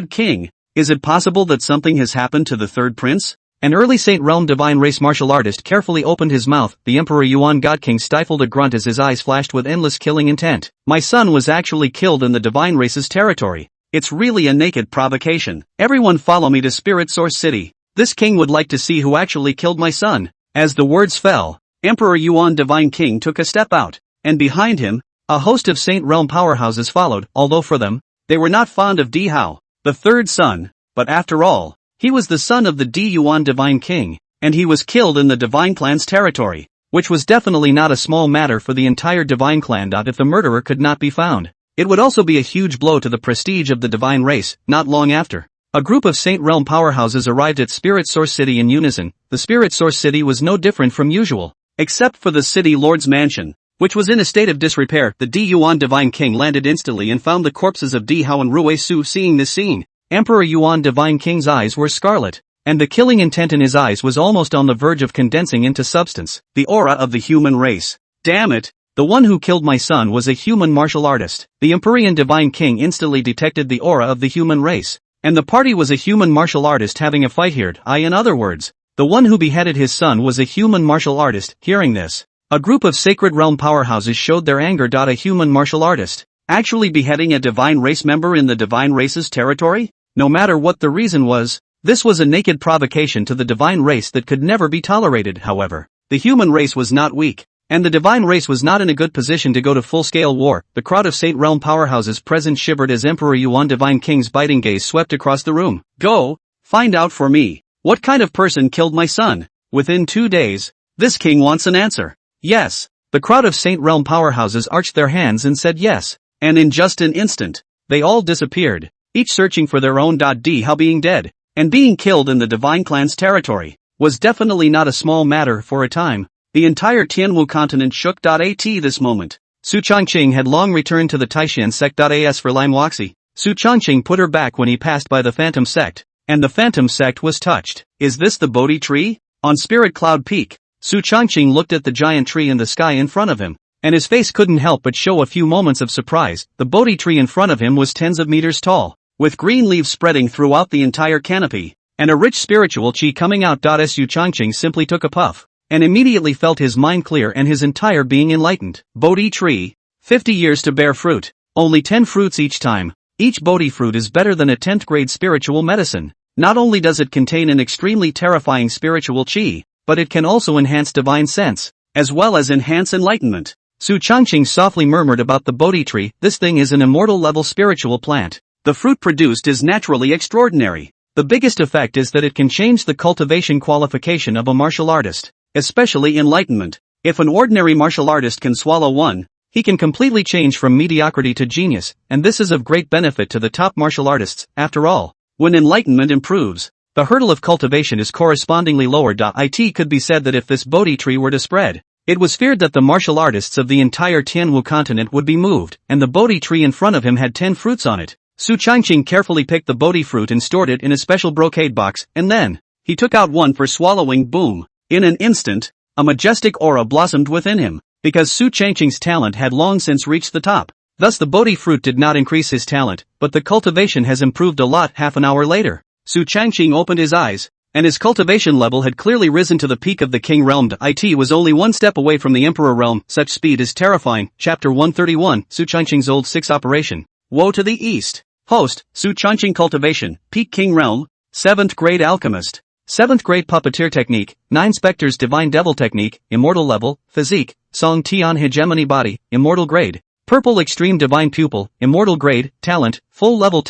King, is it possible that something has happened to the third prince? An early Saint Realm divine race martial artist carefully opened his mouth. The Emperor Yuan God King stifled a grunt as his eyes flashed with endless killing intent. My son was actually killed in the divine race's territory. It's really a naked provocation. Everyone follow me to Spirit Source City. This king would like to see who actually killed my son. As the words fell, Emperor Yuan Divine King took a step out, and behind him, a host of Saint Realm powerhouses followed, although for them, they were not fond of Dihao, the third son, but after all, he was the son of the Diyuan Divine King, and he was killed in the Divine Clan's territory, which was definitely not a small matter for the entire Divine Clan. If the murderer could not be found, it would also be a huge blow to the prestige of the divine race. Not long after, a group of Saint Realm powerhouses arrived at Spirit Source City in unison. The Spirit Source City was no different from usual, except for the city lord's mansion. which was in a state of disrepair. The Di Yuan Divine King landed instantly and found the corpses of Di Hao and Rui Su. Seeing this scene, Emperor Yuan Divine King's eyes were scarlet, and the killing intent in his eyes was almost on the verge of condensing into substance. The aura of the human race. Damn it! The one who killed my son was a human martial artist. The Empyrean Divine King instantly detected the aura of the human race, and the party was a human martial artist having a fight here. In other words, the one who beheaded his son was a human martial artist. Hearing this, a group of Sacred Realm powerhouses showed their anger. A human martial artist actually beheading a divine race member in the divine race's territory? No matter what the reason was, this was a naked provocation to the divine race that could never be tolerated. However, the human race was not weak, and the divine race was not in a good position to go to full-scale war. The crowd of Saint Realm powerhouses present shivered as Emperor Yuan Divine King's biting gaze swept across the room. Go, find out for me. What kind of person killed my son? Within 2 days, this king wants an answer. Yes. The crowd of Saint Realm powerhouses arched their hands and said yes, and in just an instant, they all disappeared, each searching for their own. Di Hao being dead, and being killed in the Divine Clan's territory, was definitely not a small matter. For a time, the entire Tianwu continent shook. At this moment, Su Changqing had long returned to the Taishan sect. As for Lime Waxi, Su Changqing put her back when he passed by the Phantom sect, and the Phantom sect was touched. Is this the Bodhi tree? On Spirit Cloud Peak, Su Changqing looked at the giant tree in the sky in front of him, and his face couldn't help but show a few moments of surprise. The Bodhi tree in front of him was tens of meters tall, with green leaves spreading throughout the entire canopy, and a rich spiritual chi coming out. Su Changqing simply took a puff, and immediately felt his mind clear and his entire being enlightened. Bodhi tree, 50 years to bear fruit, only 10 fruits each time. Each Bodhi fruit is better than a 10th grade spiritual medicine. Not only does it contain an extremely terrifying spiritual chi, but it can also enhance divine sense, as well as enhance enlightenment. Su Changqing softly murmured about the Bodhi tree. This thing is an immortal level spiritual plant. The fruit produced is naturally extraordinary. The biggest effect is that it can change the cultivation qualification of a martial artist, especially enlightenment. If an ordinary martial artist can swallow one, he can completely change from mediocrity to genius, and this is of great benefit to the top martial artists. After all, when enlightenment improves, the hurdle of cultivation is correspondingly lowered. It could be said that if this Bodhi tree were to spread, it was feared that the martial artists of the entire Tianwu continent would be moved, and the Bodhi tree in front of him had 10 fruits on it. Su Changqing carefully picked the Bodhi fruit and stored it in a special brocade box, and then he took out one for swallowing. Boom! In an instant, a majestic aura blossomed within him, because Su Changqing's talent had long since reached the top. Thus the Bodhi fruit did not increase his talent, but the cultivation has improved a lot. Half an hour later, Su Changqing opened his eyes, and his cultivation level had clearly risen to the peak of the King Realm. It was only one step away from the Emperor Realm. Such speed is terrifying. Chapter 131, Su Changqing's Old 6 Operation. Woe to the East. Host, Su Changqing Cultivation, Peak King Realm, 7th Grade Alchemist. 7th Grade Puppeteer Technique, 9 Spectres Divine Devil Technique, Immortal Level, Physique, Song Tian Hegemony Body, Immortal Grade. Purple Extreme Divine Pupil, Immortal Grade, Talent, Full Level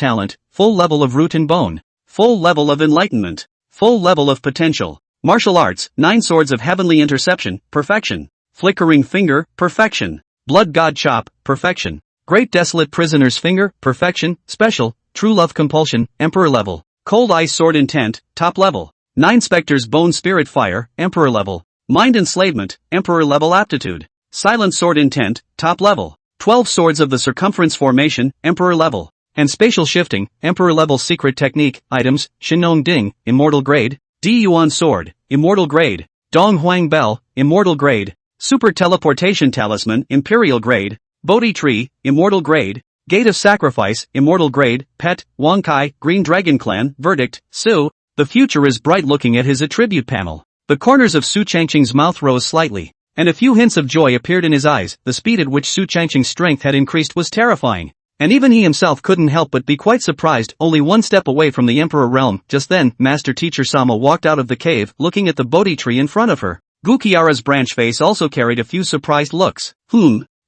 of Root and Bone. Full level of Enlightenment. Full level of Potential. Martial Arts, 9 Swords of Heavenly Interception, Perfection. Flickering Finger, Perfection. Blood God Chop, Perfection. Great Desolate Prisoner's Finger, Perfection, Special, True Love Compulsion, Emperor Level. Cold Ice Sword Intent, Top Level. 9 Spectres Bone Spirit Fire, Emperor Level. Mind Enslavement, Emperor Level Aptitude. Silent Sword Intent, Top Level. 12 Swords of the Circumference Formation, Emperor Level. And Spatial Shifting, Emperor Level. Secret Technique, Items, Shinong Ding, Immortal Grade. Di Yuan Sword, Immortal Grade. Dong Huang Bell, Immortal Grade. Super Teleportation Talisman, Imperial Grade. Bodhi Tree, Immortal Grade. Gate of Sacrifice, Immortal Grade. Pet, Wang Kai, Green Dragon Clan. Verdict, Su. The future is bright. Looking at his attribute panel, the corners of Su Changqing's mouth rose slightly, and a few hints of joy appeared in his eyes. The speed at which Su Changqing's strength had increased was terrifying, and even he himself couldn't help but be quite surprised. Only one step away from the Emperor Realm. Just then, Master Teacher Sama walked out of the cave, looking at the Bodhi tree in front of her. Gukiara's branch face also carried a few surprised looks.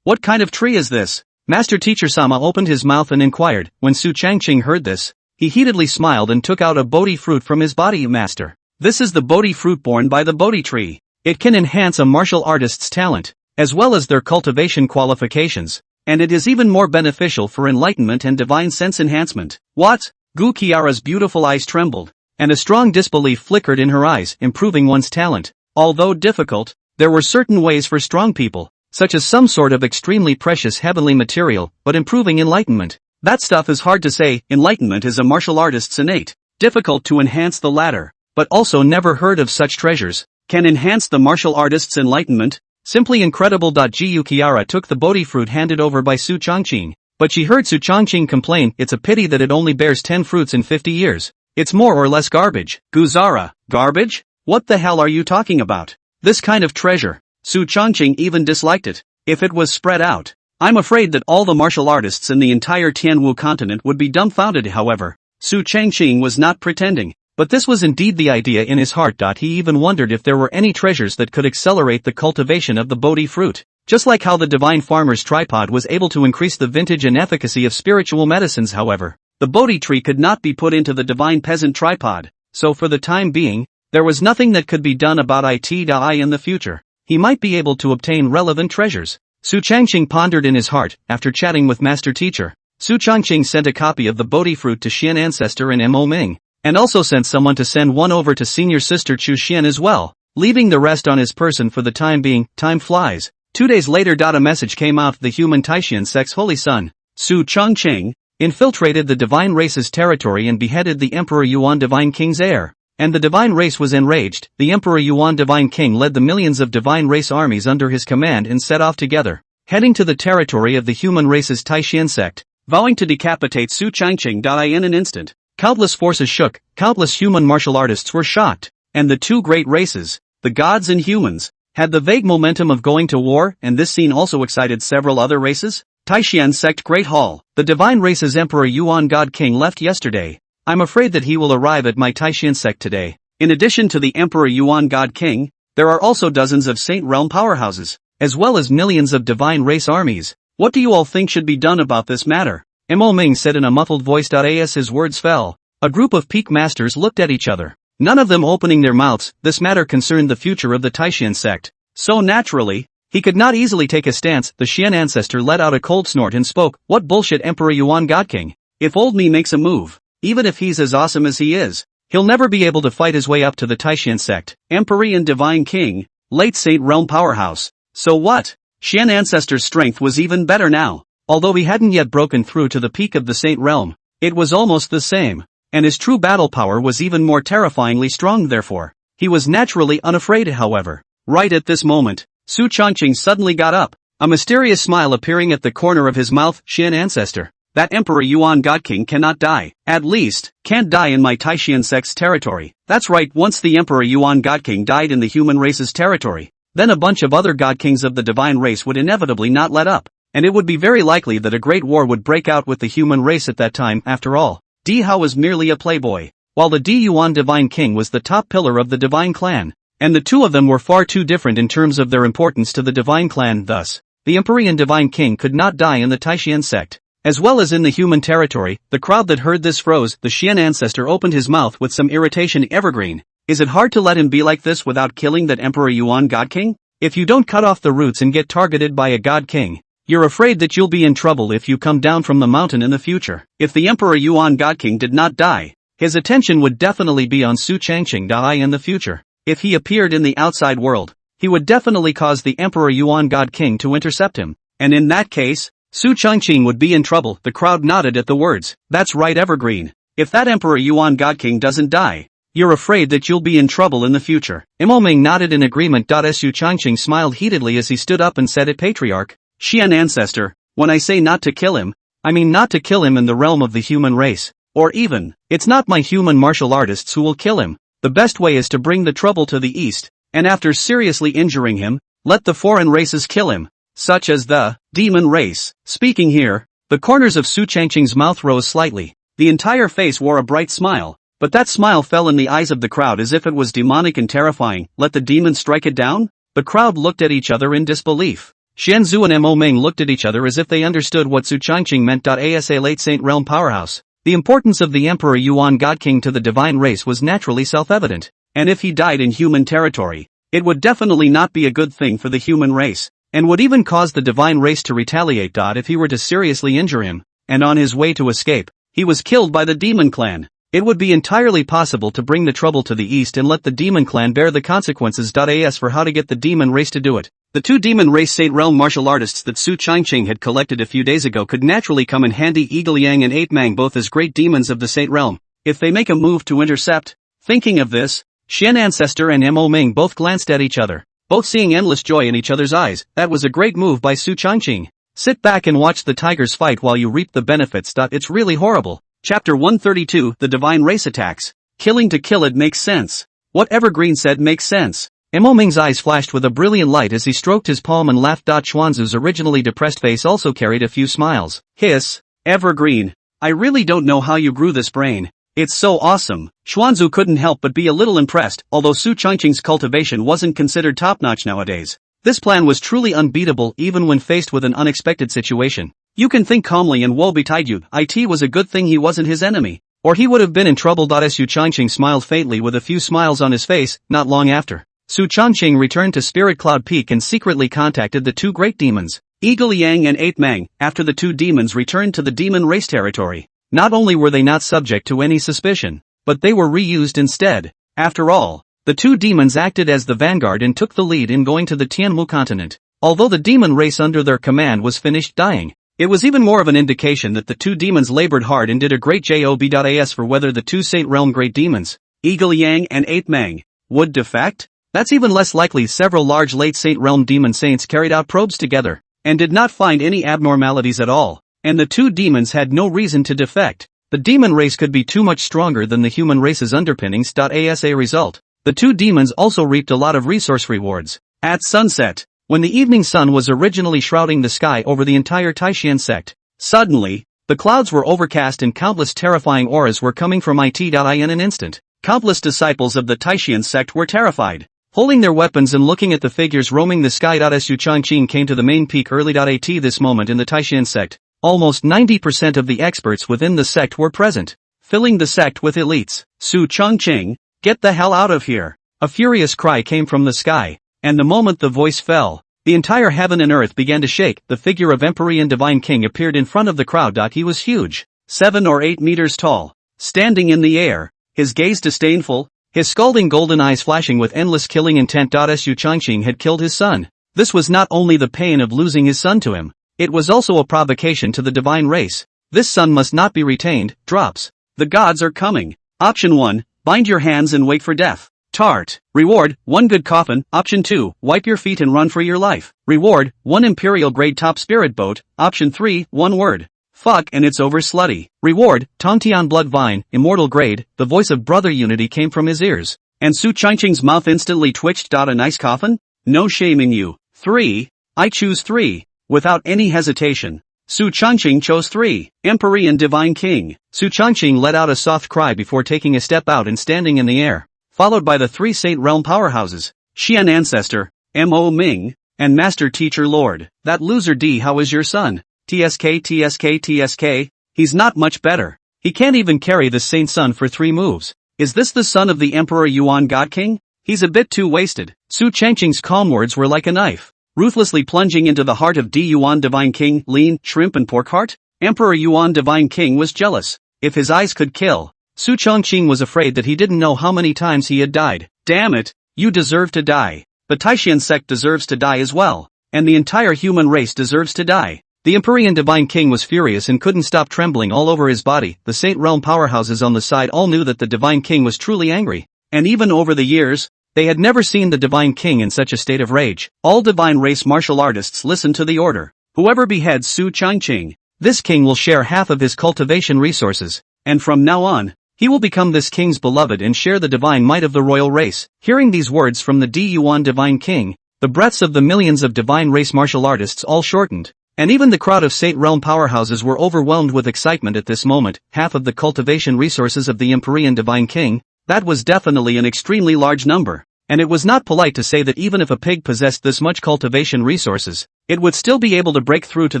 What kind of tree is this? Master Teacher Sama opened his mouth and inquired. When Su Changqing heard this, he heatedly smiled and took out a Bodhi fruit from his body. Master, this is the Bodhi fruit born by the Bodhi tree. It can enhance a martial artist's talent, as well as their cultivation qualifications, and it is even more beneficial for enlightenment and divine sense enhancement. What? Gu Kiara's beautiful eyes trembled, and a strong disbelief flickered in her eyes. Improving one's talent, although difficult, there were certain ways for strong people, such as some sort of extremely precious heavenly material, but improving enlightenment. That stuff is hard to say. Enlightenment is a martial artist's innate. Difficult to enhance the latter, but also never heard of such treasures. Can enhance the martial artist's enlightenment? Simply incredible. Gu Kiara took the Bodhi fruit handed over by Su Changqing, but she heard Su Changqing complain, it's a pity that it only bears 10 fruits in 50 years. It's more or less garbage. Guzara, garbage? What the hell are you talking about? This kind of treasure. Su Changqing even disliked it. If it was spread out, I'm afraid that all the martial artists in the entire Tianwu continent would be dumbfounded. However, Su Changqing was not pretending. But this was indeed the idea in his heart. He even wondered if there were any treasures that could accelerate the cultivation of the Bodhi fruit. Just like how the divine farmer's tripod was able to increase the vintage and efficacy of spiritual medicines. However, the Bodhi tree could not be put into the divine peasant tripod, so for the time being, there was nothing that could be done about it. In the future, he might be able to obtain relevant treasures. Su Changqing pondered in his heart. After chatting with Master Teacher, Su Changqing sent a copy of the Bodhi fruit to Xian Ancestor and Mo Ming, and also sent someone to send one over to senior sister Chu Xian as well, leaving the rest on his person for the time being. Time flies. 2 days later. A message came out. The human Taishan sect's holy son, Su Changqing, infiltrated the divine race's territory and beheaded the Emperor Yuan Divine King's heir. And the divine race was enraged. The Emperor Yuan Divine King led the millions of divine race armies under his command and set off together, heading to the territory of the human race's Taishan sect, vowing to decapitate Su Changqing. In an instant, countless forces shook, countless human martial artists were shocked, and the two great races, the gods and humans, had the vague momentum of going to war. And this scene also excited several other races. Taishan sect Great Hall. The divine race's Emperor Yuan God King left yesterday. I'm afraid that he will arrive at my Taishan sect today. In addition to the Emperor Yuan God King, there are also dozens of Saint Realm powerhouses, as well as millions of divine race armies. What do you all think should be done about this matter? Mo Ming said in a muffled voice. As his words fell, a group of peak masters looked at each other, none of them opening their mouths. This matter concerned the future of the Taishan sect, so naturally, he could not easily take a stance. The Xian ancestor let out a cold snort and spoke, what bullshit, Emperor Yuan God King? If old me makes a move, even if he's as awesome as he is, he'll never be able to fight his way up to the Taishan sect. Emperor and Divine King, late Saint Realm powerhouse. So what? Xian ancestor's strength was even better now. Although he hadn't yet broken through to the peak of the Saint Realm, it was almost the same, and his true battle power was even more terrifyingly strong. Therefore, he was naturally unafraid. However, right at this moment, Su Changqing suddenly got up, a mysterious smile appearing at the corner of his mouth. Xian ancestor, that Emperor Yuan God King cannot die. At least, can't die in my Taishan sect's territory. That's right, once the Emperor Yuan God King died in the human race's territory, then a bunch of other God Kings of the divine race would inevitably not let up. And it would be very likely that a great war would break out with the human race at that time. After all, Di Hao was merely a playboy, while the Di Yuan Divine King was the top pillar of the divine clan, and the two of them were far too different in terms of their importance to the divine clan. Thus, the Emperor Divine King could not die in the Taishan sect, as well as in the human territory. The crowd that heard this froze. The Xian ancestor opened his mouth with some irritation. Evergreen, is it hard to let him be like this without killing that Emperor Yuan God King? If you don't cut off the roots and get targeted by a God King, you're afraid that you'll be in trouble if you come down from the mountain in the future. If the Emperor Yuan God King did not die, his attention would definitely be on Su Changqing in the future. If he appeared in the outside world, he would definitely cause the Emperor Yuan God King to intercept him, and in that case, Su Changqing would be in trouble. The crowd nodded at the words. That's right, Evergreen. If that Emperor Yuan God King doesn't die, you're afraid that you'll be in trouble in the future. Mo Ming nodded in agreement. Su Changqing smiled heatedly as he stood up and said, Patriarch, Xian ancestor, when I say not to kill him, I mean not to kill him in the realm of the human race, or even, it's not my human martial artists who will kill him. The best way is to bring the trouble to the east, and after seriously injuring him, let the foreign races kill him, such as the demon race. Speaking here, the corners of Su Changqing's mouth rose slightly. The entire face wore a bright smile, but that smile fell in the eyes of the crowd as if it was demonic and terrifying. Let the demon strike it down? The crowd looked at each other in disbelief. Xianzhu and Mo Ming looked at each other as if they understood what Su Changqing meant. As a late Saint Realm powerhouse, the importance of the Emperor Yuan God King to the divine race was naturally self-evident, and if he died in human territory, it would definitely not be a good thing for the human race, and would even cause the divine race to retaliate. If he were to seriously injure him, and on his way to escape, he was killed by the demon clan, it would be entirely possible to bring the trouble to the east and let the demon clan bear the consequences. As for how to get the demon race to do it, The two demon race Sate realm martial artists that Su Changqing had collected a few days ago could naturally come in handy. Eagle Yang and 8 Mang both as great demons of the Sate realm, if they make a move to intercept. Thinking of this, Xian Ancestor and Mo Ming both glanced at each other, both seeing endless joy in each other's eyes. That was a great move by Su Changqing. Sit back and watch the tigers fight while you reap the benefits. It's really horrible. Chapter 132, The Divine Race Attacks. Killing to kill it makes sense. What Evergreen said makes sense. Mo Ming's eyes flashed with a brilliant light as he stroked his palm and laughed. Xuanzu's originally depressed face also carried a few smiles. Hiss, Evergreen, I really don't know how you grew this brain. It's so awesome. Xuanzu couldn't help but be a little impressed, although Su Changqing's cultivation wasn't considered top-notch nowadays. This plan was truly unbeatable even when faced with an unexpected situation. You can think calmly and woe betide you. It was a good thing he wasn't his enemy, or he would have been in trouble. Su Changqing smiled faintly with a few smiles on his face. Not long after, Su Changqing returned to Spirit Cloud Peak and secretly contacted the two great demons, Eagle Yang and 8 Mang. After the two demons returned to the demon race territory, not only were they not subject to any suspicion, but they were reused instead. After all, the two demons acted as the vanguard and took the lead in going to the Tianmu continent. Although the demon race under their command was finished dying, it was even more of an indication that the two demons labored hard and did a great job. As for whether the two Sate realm great demons, Eagle Yang and 8 Mang, would defect, that's even less likely. Several large late Sate realm demon saints carried out probes together, and did not find any abnormalities at all, and the two demons had no reason to defect. The demon race could be too much stronger than the human race's underpinnings. As a result, the two demons also reaped a lot of resource rewards. At sunset, when the evening sun was originally shrouding the sky over the entire Taishan sect, suddenly, the clouds were overcast and countless terrifying auras were coming from it. In an instant, countless disciples of the Taishan sect were terrified, holding their weapons and looking at the figures roaming the sky. Su Changqing came to the main peak early. At this moment in the Taishan sect, almost 90% of the experts within the sect were present, filling the sect with elites. Su Changqing, get the hell out of here! A furious cry came from the sky, and the moment the voice fell, the entire heaven and earth began to shake. The figure of Emperor and Divine King appeared in front of the crowd. He was huge, 7 or 8 meters tall, standing in the air, his gaze disdainful, his scalding golden eyes flashing with endless killing intent. Su Changqing had killed his son. This was not only the pain of losing his son to him, it was also a provocation to the divine race. This son must not be retained. Drops. The gods are coming. Option 1, bind your hands and wait for death. Tart. Reward, 1 good coffin. Option 2, wipe your feet and run for your life. Reward, 1 imperial grade top spirit boat. Option 3, 1 word. Fuck and it's over slutty. Reward, Tongtian blood vine, immortal grade. The voice of brother unity came from his ears, and Su Changqing's mouth instantly twitched. A nice coffin? No shame in you. 3. I choose 3. Without any hesitation, Su Changqing chose 3. Emperor and Divine King. Su Changqing let out a soft cry before taking a step out and standing in the air, followed by the 3 Sate realm powerhouses, Xian Ancestor, Mo Ming, and Master Teacher Lord. That loser D. How is your son? TSK. He's not much better. He can't even carry the Saint Son for 3 moves. Is this the son of the Emperor Yuan God King? He's a bit too wasted. Su Changqing's calm words were like a knife, ruthlessly plunging into the heart of D. Yuan Divine King. Lean, shrimp and pork heart? Emperor Yuan Divine King was jealous. If his eyes could kill, Su Changqing was afraid that he didn't know how many times he had died. Damn it, you deserve to die. The Taishan sect deserves to die as well, and the entire human race deserves to die. The Empyrean Divine King was furious and couldn't stop trembling all over his body. The Saint Realm powerhouses on the side all knew that the Divine King was truly angry, and even over the years, they had never seen the Divine King in such a state of rage. All Divine Race martial artists listened to the order. Whoever beheads Su Changqing, this king will share half of his cultivation resources, and from now on, he will become this king's beloved and share the divine might of the royal race. Hearing these words from the D. Yuan Divine King, the breaths of the millions of Divine Race martial artists all shortened, and even the crowd of Sate Realm powerhouses were overwhelmed with excitement at this moment. Half of the cultivation resources of the Empyrean Divine King, that was definitely an extremely large number, and it was not polite to say that even if a pig possessed this much cultivation resources, it would still be able to break through to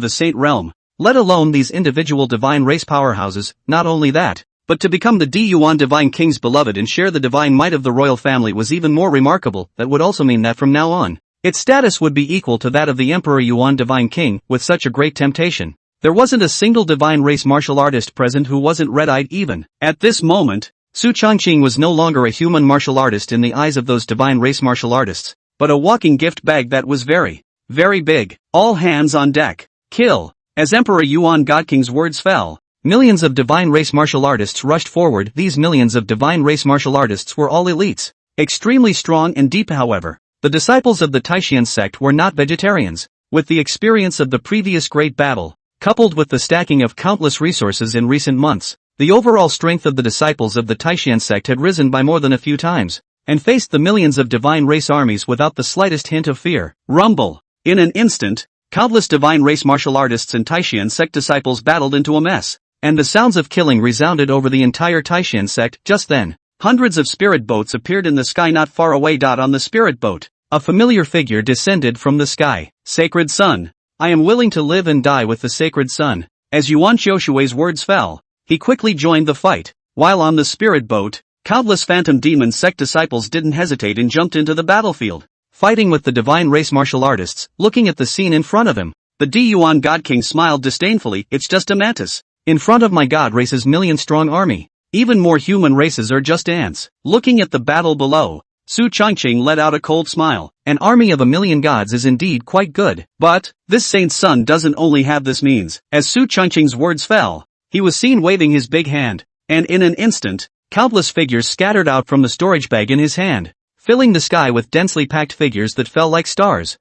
the Saint Realm, let alone these individual Divine Race powerhouses. Not only that, but to become the D. Yuan Divine King's beloved and share the divine might of the royal family was even more remarkable. That would also mean that from now on, its status would be equal to that of the Emperor Yuan Divine King. With such a great temptation, there wasn't a single Divine Race martial artist present who wasn't red-eyed. Even at this moment, Su Changqing was no longer a human martial artist in the eyes of those Divine Race martial artists. but a walking gift bag that was very, very big. All hands on deck. Kill. As Emperor Yuan Godking's words fell, millions of divine race martial artists rushed forward. These millions of divine race martial artists were all elites. Extremely strong and deep. However, the disciples of the Taishan sect were not vegetarians. With the experience of the previous great battle, coupled with the stacking of countless resources in recent months, the overall strength of the disciples of the Taishan sect had risen by more than a few times, and faced the millions of divine race armies without the slightest hint of fear. Rumble. In an instant, countless divine race martial artists and Taishan sect disciples battled into a mess, and the sounds of killing resounded over the entire Taishan sect. Just then, hundreds of spirit boats appeared in the sky not far away. On the spirit boat, a familiar figure descended from the sky. Sacred Sun. I am willing to live and die with the Sacred Sun. As Yuan Qiushui's words fell, he quickly joined the fight. While on the spirit boat, countless phantom demon sect disciples didn't hesitate and jumped into the battlefield, fighting with the divine race martial artists. Looking at the scene in front of him, the Yuan God King smiled disdainfully. It's just a mantis in front of my god race's million-strong army. Even more human races are just ants. Looking at the battle below, Su Changqing let out a cold smile. An army of 1,000,000 gods is indeed quite good. But this saint's son doesn't only have this means. As Su Changqing's words fell, he was seen waving his big hand, and in an instant, countless figures scattered out from the storage bag in his hand, filling the sky with densely packed figures that fell like stars.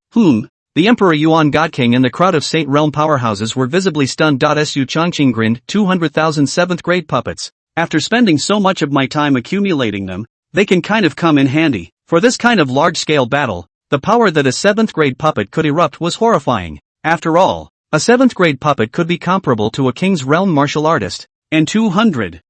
The Emperor Yuan Godking and the crowd of Saint Realm powerhouses were visibly stunned. Su Changqing grinned. 200,000 7th grade puppets. After spending so much of my time accumulating them, they can kind of come in handy. For this kind of large-scale battle, the power that a 7th grade puppet could erupt was horrifying. After all, a 7th grade puppet could be comparable to a King's Realm martial artist, and 200,000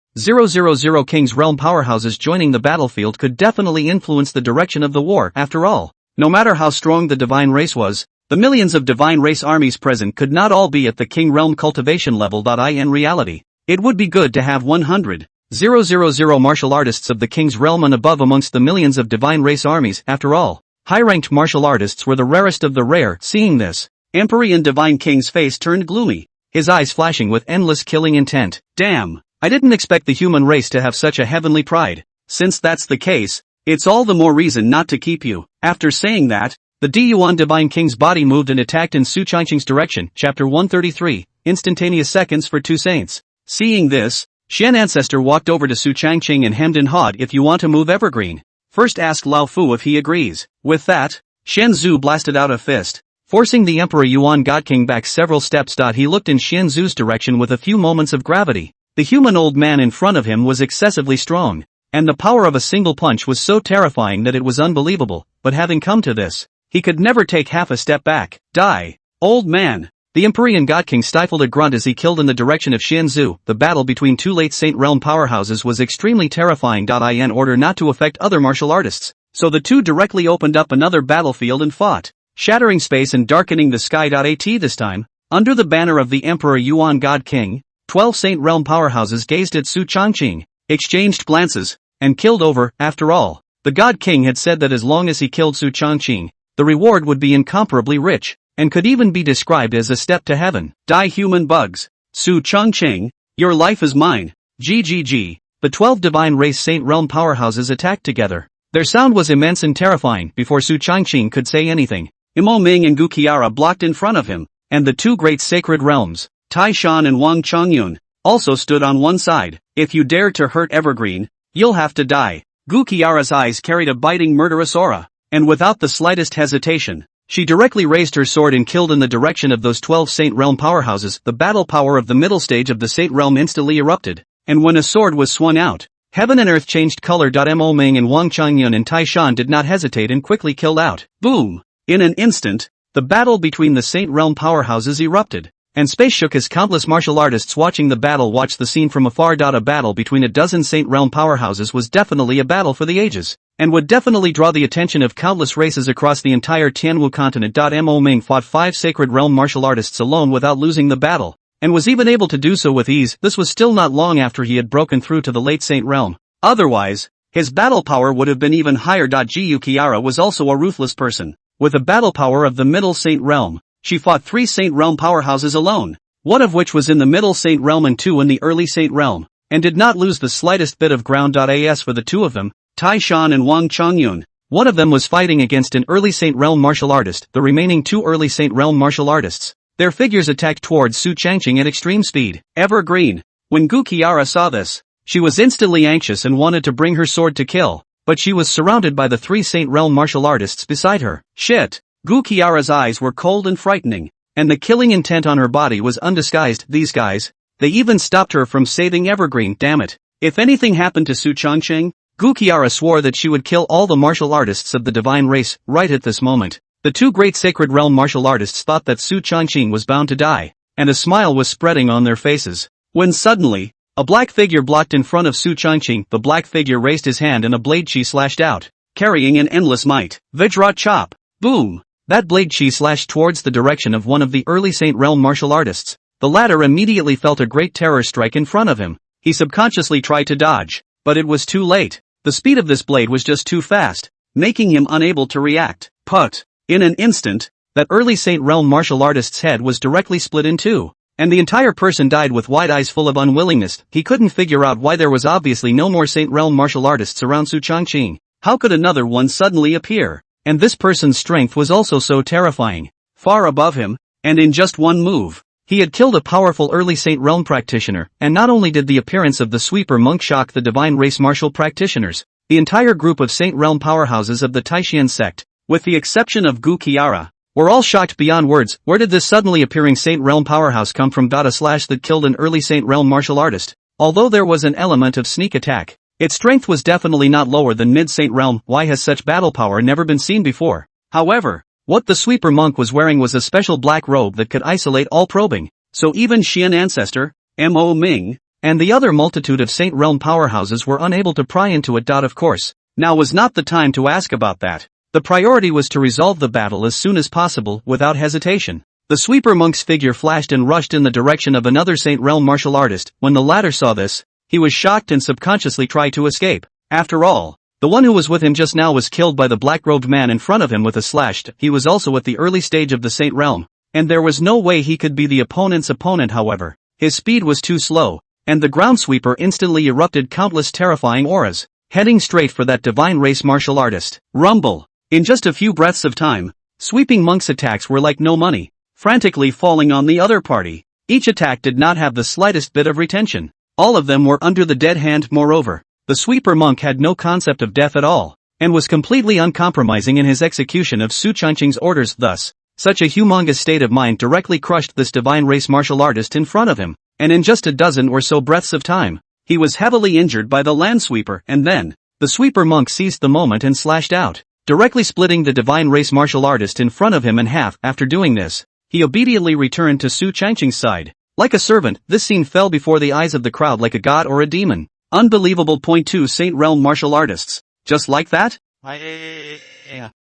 King's Realm powerhouses joining the battlefield could definitely influence the direction of the war. After all, no matter how strong the divine race was, the millions of divine race armies present could not all be at the King Realm cultivation level. In reality, it would be good to have 100,000 martial artists of the King's Realm and above amongst the millions of divine race armies. After all, high-ranked martial artists were the rarest of the rare. Seeing this, Emperor Divine King's face turned gloomy, his eyes flashing with endless killing intent. Damn, I didn't expect the human race to have such a heavenly pride. Since that's the case, it's all the more reason not to keep you. After saying that, the Yuan Divine King's body moved and attacked in Su Changqing's direction. Chapter 133, Instantaneous Seconds for Two Saints. Seeing this, Shen Ancestor walked over to Su Changqing and hemmed and hawed. If you want to move Evergreen, first ask Lao Fu if he agrees. With that, Shen Zhu blasted out a fist, forcing the Emperor Yuan Godking back several steps. He looked in Shen Zhu's direction with a few moments of gravity. The human old man in front of him was excessively strong, and the power of a single punch was so terrifying that it was unbelievable. But having come to this, he could never take half a step back. Die, old man. The Empyrean God King stifled a grunt as he killed in the direction of Shen Zhu. The battle between two late Saint Realm powerhouses was extremely terrifying. In order not to affect other martial artists, so the two directly opened up another battlefield and fought, shattering space and darkening the sky. This time, under the banner of the Emperor Yuan God King, 12 Saint Realm powerhouses gazed at Su Changqing, exchanged glances, and killed over. After all, the God King had said that as long as he killed Su Changqing, the reward would be incomparably rich, and could even be described as a step to heaven. Die human bugs. Su Changqing, your life is mine. GGG. The 12 divine race Saint Realm powerhouses attacked together. Their sound was immense and terrifying. Before Su Changqing could say anything, Imo Ming and Gu Qiara blocked in front of him, and the two great sacred realms, Tai Shan and Wang Chongyun, also stood on one side. If you dare to hurt Evergreen, you'll have to die. Gu Qiara's eyes carried a biting murderous aura, and without the slightest hesitation, she directly raised her sword and killed in the direction of those 12 Saint Realm powerhouses. The battle power of the middle stage of the Saint Realm instantly erupted, and when a sword was swung out, heaven and earth changed color. Mo Ming and Wang Chongyun and Tai Shan did not hesitate and quickly killed out. Boom! In an instant, the battle between the Saint Realm powerhouses erupted, and space shook as countless martial artists watching the battle watched the scene from afar. A battle between a dozen Saint Realm powerhouses was definitely a battle for the ages, and would definitely draw the attention of countless races across the entire Tianwu continent. Mo Ming fought 5 Sacred Realm martial artists alone without losing the battle, and was even able to do so with ease. This was still not long after he had broken through to the late Saint Realm. Otherwise, his battle power would have been even higher. Gu Qiara was also a ruthless person. With a battle power of the middle Saint Realm, she fought 3 Saint Realm powerhouses alone, one of which was in the middle Saint Realm and 2 in the early Saint Realm, and did not lose the slightest bit of ground. As for the two of them, Tai Shan and Wang Chongyun, One of them was fighting against an early Saint Realm martial artist, the remaining 2 early Saint Realm martial artists. Their figures attacked towards Su Changqing at extreme speed. Evergreen. When Gu Qiara saw this, she was instantly anxious and wanted to bring her sword to kill, but she was surrounded by the 3 Saint Realm martial artists beside her. Shit! Gu Qiara's eyes were cold and frightening, and the killing intent on her body was undisguised. These guys, they even stopped her from saving Evergreen, damn it. If anything happened to Su Changqing, Gu Qiara swore that she would kill all the martial artists of the divine race. Right at this moment, the 2 great sacred realm martial artists thought that Su Changqing was bound to die, and a smile was spreading on their faces. When suddenly, a black figure blocked in front of Su Changqing. The black figure raised his hand and a blade chi slashed out, carrying an endless might. Vajra chop. Boom. That blade chi slashed towards the direction of one of the early Saint Realm martial artists. The latter immediately felt a great terror strike in front of him. He subconsciously tried to dodge, but it was too late. The speed of this blade was just too fast, making him unable to react. Put. In an instant, that early Saint Realm martial artist's head was directly split in 2, and the entire person died with wide eyes full of unwillingness. He couldn't figure out why there was obviously no more Saint Realm martial artists around Su Changqing. How could another one suddenly appear? And this person's strength was also so terrifying. Far above him, and in just one move, he had killed a powerful early Saint Realm practitioner. And not only did the appearance of the sweeper monk shock the divine race martial practitioners, the entire group of Saint Realm powerhouses of the Taishan sect, with the exception of Gu Qiara, were all shocked beyond words. Where did this suddenly appearing Saint Realm powerhouse come from? That killed an early Saint Realm martial artist. Although there was an element of sneak attack, its strength was definitely not lower than mid Saint Realm. Why has such battle power never been seen before? However, what the sweeper monk was wearing was a special black robe that could isolate all probing, so even Xian Ancestor, Mo Ming, and the other multitude of Saint Realm powerhouses were unable to pry into it. Of course, now was not the time to ask about that. The priority was to resolve the battle as soon as possible. Without hesitation, the sweeper monk's figure flashed and rushed in the direction of another Saint Realm martial artist. When the latter saw this, he was shocked and subconsciously tried to escape. After all, the one who was with him just now was killed by the black-robed man in front of him with a slash. He was also at the early stage of the Saint Realm, and there was no way he could be the opponent's opponent. However, his speed was too slow, and the ground sweeper instantly erupted countless terrifying auras, heading straight for that divine race martial artist. Rumble. In just a few breaths of time, sweeping monk's attacks were like no money, frantically falling on the other party. Each attack did not have the slightest bit of retention. All of them were under the dead hand. Moreover, the sweeper monk had no concept of death at all, and was completely uncompromising in his execution of Su Changqing's orders. Thus, such a humongous state of mind directly crushed this divine race martial artist in front of him, and in just a dozen or so breaths of time, he was heavily injured by the land sweeper. And then, the sweeper monk seized the moment and slashed out, directly splitting the divine race martial artist in front of him in half. After doing this, he obediently returned to Su Changqing's side. Like a servant, this scene fell before the eyes of the crowd like a god or a demon. Unbelievable. 2 Saint Realm martial artists. Just like that?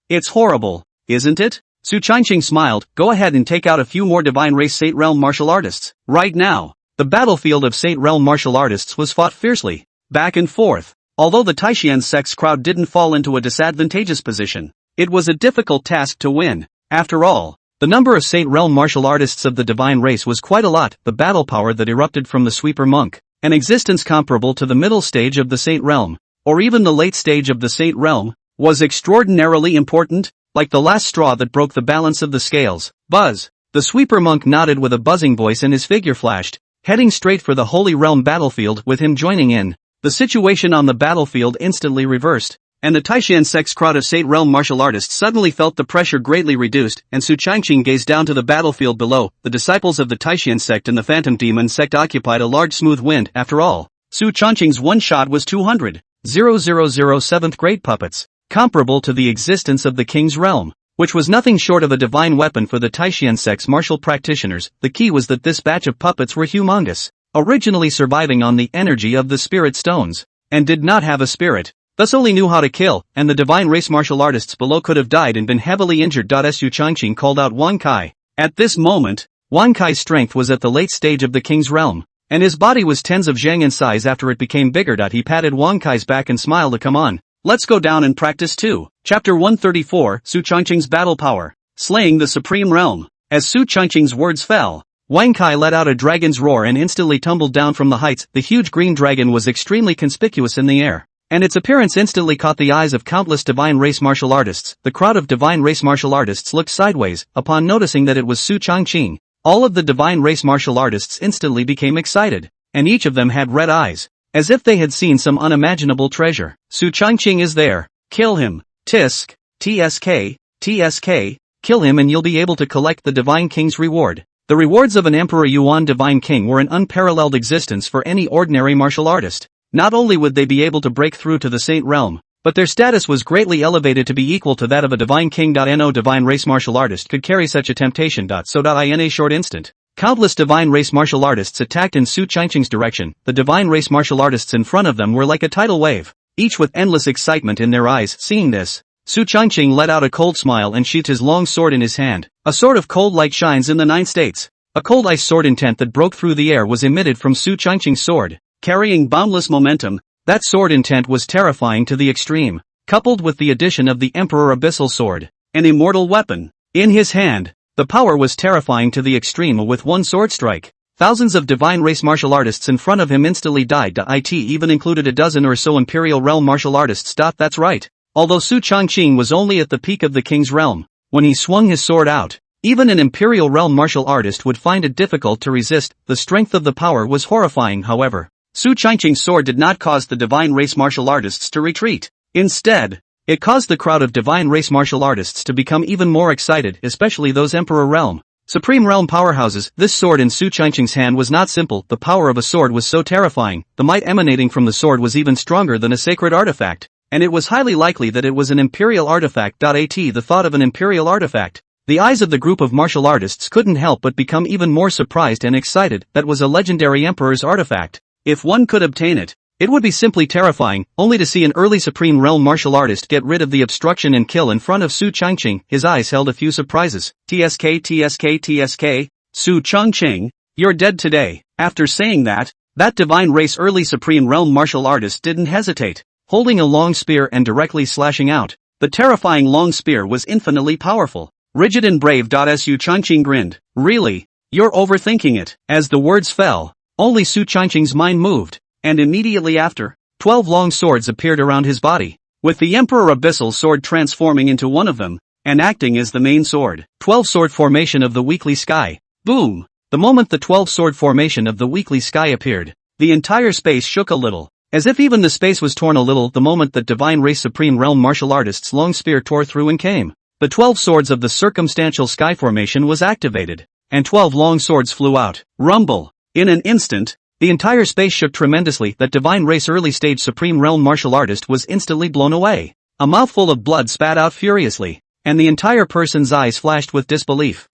It's horrible, isn't it? Su Changqing smiled. Go ahead and take out a few more divine race Saint Realm martial artists. Right now, the battlefield of Saint Realm martial artists was fought fiercely, back and forth. Although the Taishan sect's crowd didn't fall into a disadvantageous position, it was a difficult task to win. After all, the number of Saint Realm martial artists of the divine race was quite a lot. The battle power that erupted from the sweeper monk, an existence comparable to the middle stage of the Saint Realm, or even the late stage of the Saint Realm, was extraordinarily important, like the last straw that broke the balance of the scales. Buzz! The sweeper monk nodded with a buzzing voice and his figure flashed, heading straight for the Holy Realm battlefield. With him joining in, the situation on the battlefield instantly reversed, and the Taishan sect's crowd of Saint Realm martial artists suddenly felt the pressure greatly reduced, and Su Changqing gazed down to the battlefield below. The disciples of the Taishan sect and the Phantom Demon sect occupied a large smooth wind. After all, Su Changqing's one shot was 200,000 7th grade puppets, comparable to the existence of the King's Realm, which was nothing short of a divine weapon for the Taishan sect's martial practitioners. The key was that this batch of puppets were humongous, originally surviving on the energy of the spirit stones, and did not have a spirit, thus only knew how to kill, and the divine race martial artists below could have died and been heavily injured. Su Changqing called out Wang Kai. At this moment, Wang Kai's strength was at the late stage of the King's Realm, and his body was tens of zhang in size after it became bigger. He patted Wang Kai's back and smiled. Come on, let's go down and practice too. Chapter 134, Su Changqing's Battle Power, Slaying the Supreme Realm. As Su Changqing's words fell, Wang Kai let out a dragon's roar and instantly tumbled down from the heights. The huge green dragon was extremely conspicuous in the air, and its appearance instantly caught the eyes of countless divine race martial artists. The crowd of divine race martial artists looked sideways upon noticing that it was Su Changqing. All of the divine race martial artists instantly became excited, and each of them had red eyes, as if they had seen some unimaginable treasure. Su Changqing is there. Kill him. Tisk, TSK, TSK, kill him and you'll be able to collect the Divine King's reward. The rewards of an Emperor Yuan Divine King were an unparalleled existence for any ordinary martial artist. Not only would they be able to break through to the Saint Realm, but their status was greatly elevated to be equal to that of a Divine King. No divine race martial artist could carry such a temptation. In a short instant, countless divine race martial artists attacked in Su Changqing's direction. The divine race martial artists in front of them were like a tidal wave, each with endless excitement in their eyes. Seeing this, Su Changqing let out a cold smile and sheathed his long sword in his hand. A sword of cold light shines in the 9 states. A cold ice sword intent that broke through the air was emitted from Su Changqing's sword, carrying boundless momentum. That sword intent was terrifying to the extreme, coupled with the addition of the Emperor Abyssal Sword, an immortal weapon, in his hand. The power was terrifying to the extreme. With one sword strike, thousands of divine race martial artists in front of him instantly died. It even included a dozen or so Imperial Realm martial artists. That's right. Although Su Changqing was only at the peak of the King's Realm, when he swung his sword out, even an Imperial Realm martial artist would find it difficult to resist. The strength of the power was horrifying. However, Su Changqing's sword did not cause the divine race martial artists to retreat. Instead, it caused the crowd of divine race martial artists to become even more excited, especially those Emperor Realm, Supreme Realm powerhouses. This sword in Su Changqing's hand was not simple. The power of a sword was so terrifying. The might emanating from the sword was even stronger than a sacred artifact, and it was highly likely that it was an imperial artifact. The thought of an imperial artifact. The eyes of the group of martial artists couldn't help but become even more surprised and excited. That was a legendary emperor's artifact. If one could obtain it, it would be simply terrifying. Only to see an early Supreme Realm martial artist get rid of the obstruction and kill in front of Su Changqing. His eyes held a few surprises. TSK, TSK, TSK, Su Changqing, you're dead today. After saying that divine race early Supreme Realm martial artist didn't hesitate, holding a long spear and directly slashing out. The terrifying long spear was infinitely powerful, rigid and brave. Su Changqing grinned. Really? You're overthinking it. As the words fell, only Su Changqing's mind moved, and immediately after, 12 long swords appeared around his body, with the Emperor Abyssal Sword transforming into one of them, and acting as the main sword. 12 sword formation of the weekly sky. Boom! The moment the 12 sword formation of the weekly sky appeared, the entire space shook a little, as if even the space was torn a little the moment that divine race Supreme Realm martial artist's long spear tore through and came. The 12 swords of the circumstantial sky formation was activated, and 12 long swords flew out. Rumble! In an instant, the entire space shook tremendously. That divine race early stage Supreme Realm martial artist was instantly blown away. A mouthful of blood spat out furiously, and the entire person's eyes flashed with disbelief.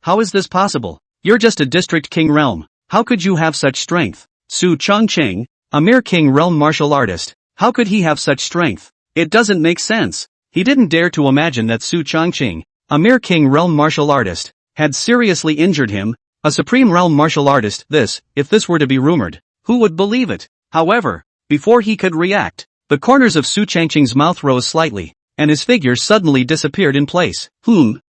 How is this possible? You're just a district king realm. How could you have such strength? Su Changqing, a mere king realm martial artist. How could he have such strength? It doesn't make sense. He didn't dare to imagine that Su Changqing, a mere king realm martial artist, had seriously injured him. A Supreme Realm martial artist. If this were to be rumored, who would believe it? However, before he could react, the corners of Su Changqing's mouth rose slightly, and his figure suddenly disappeared in place.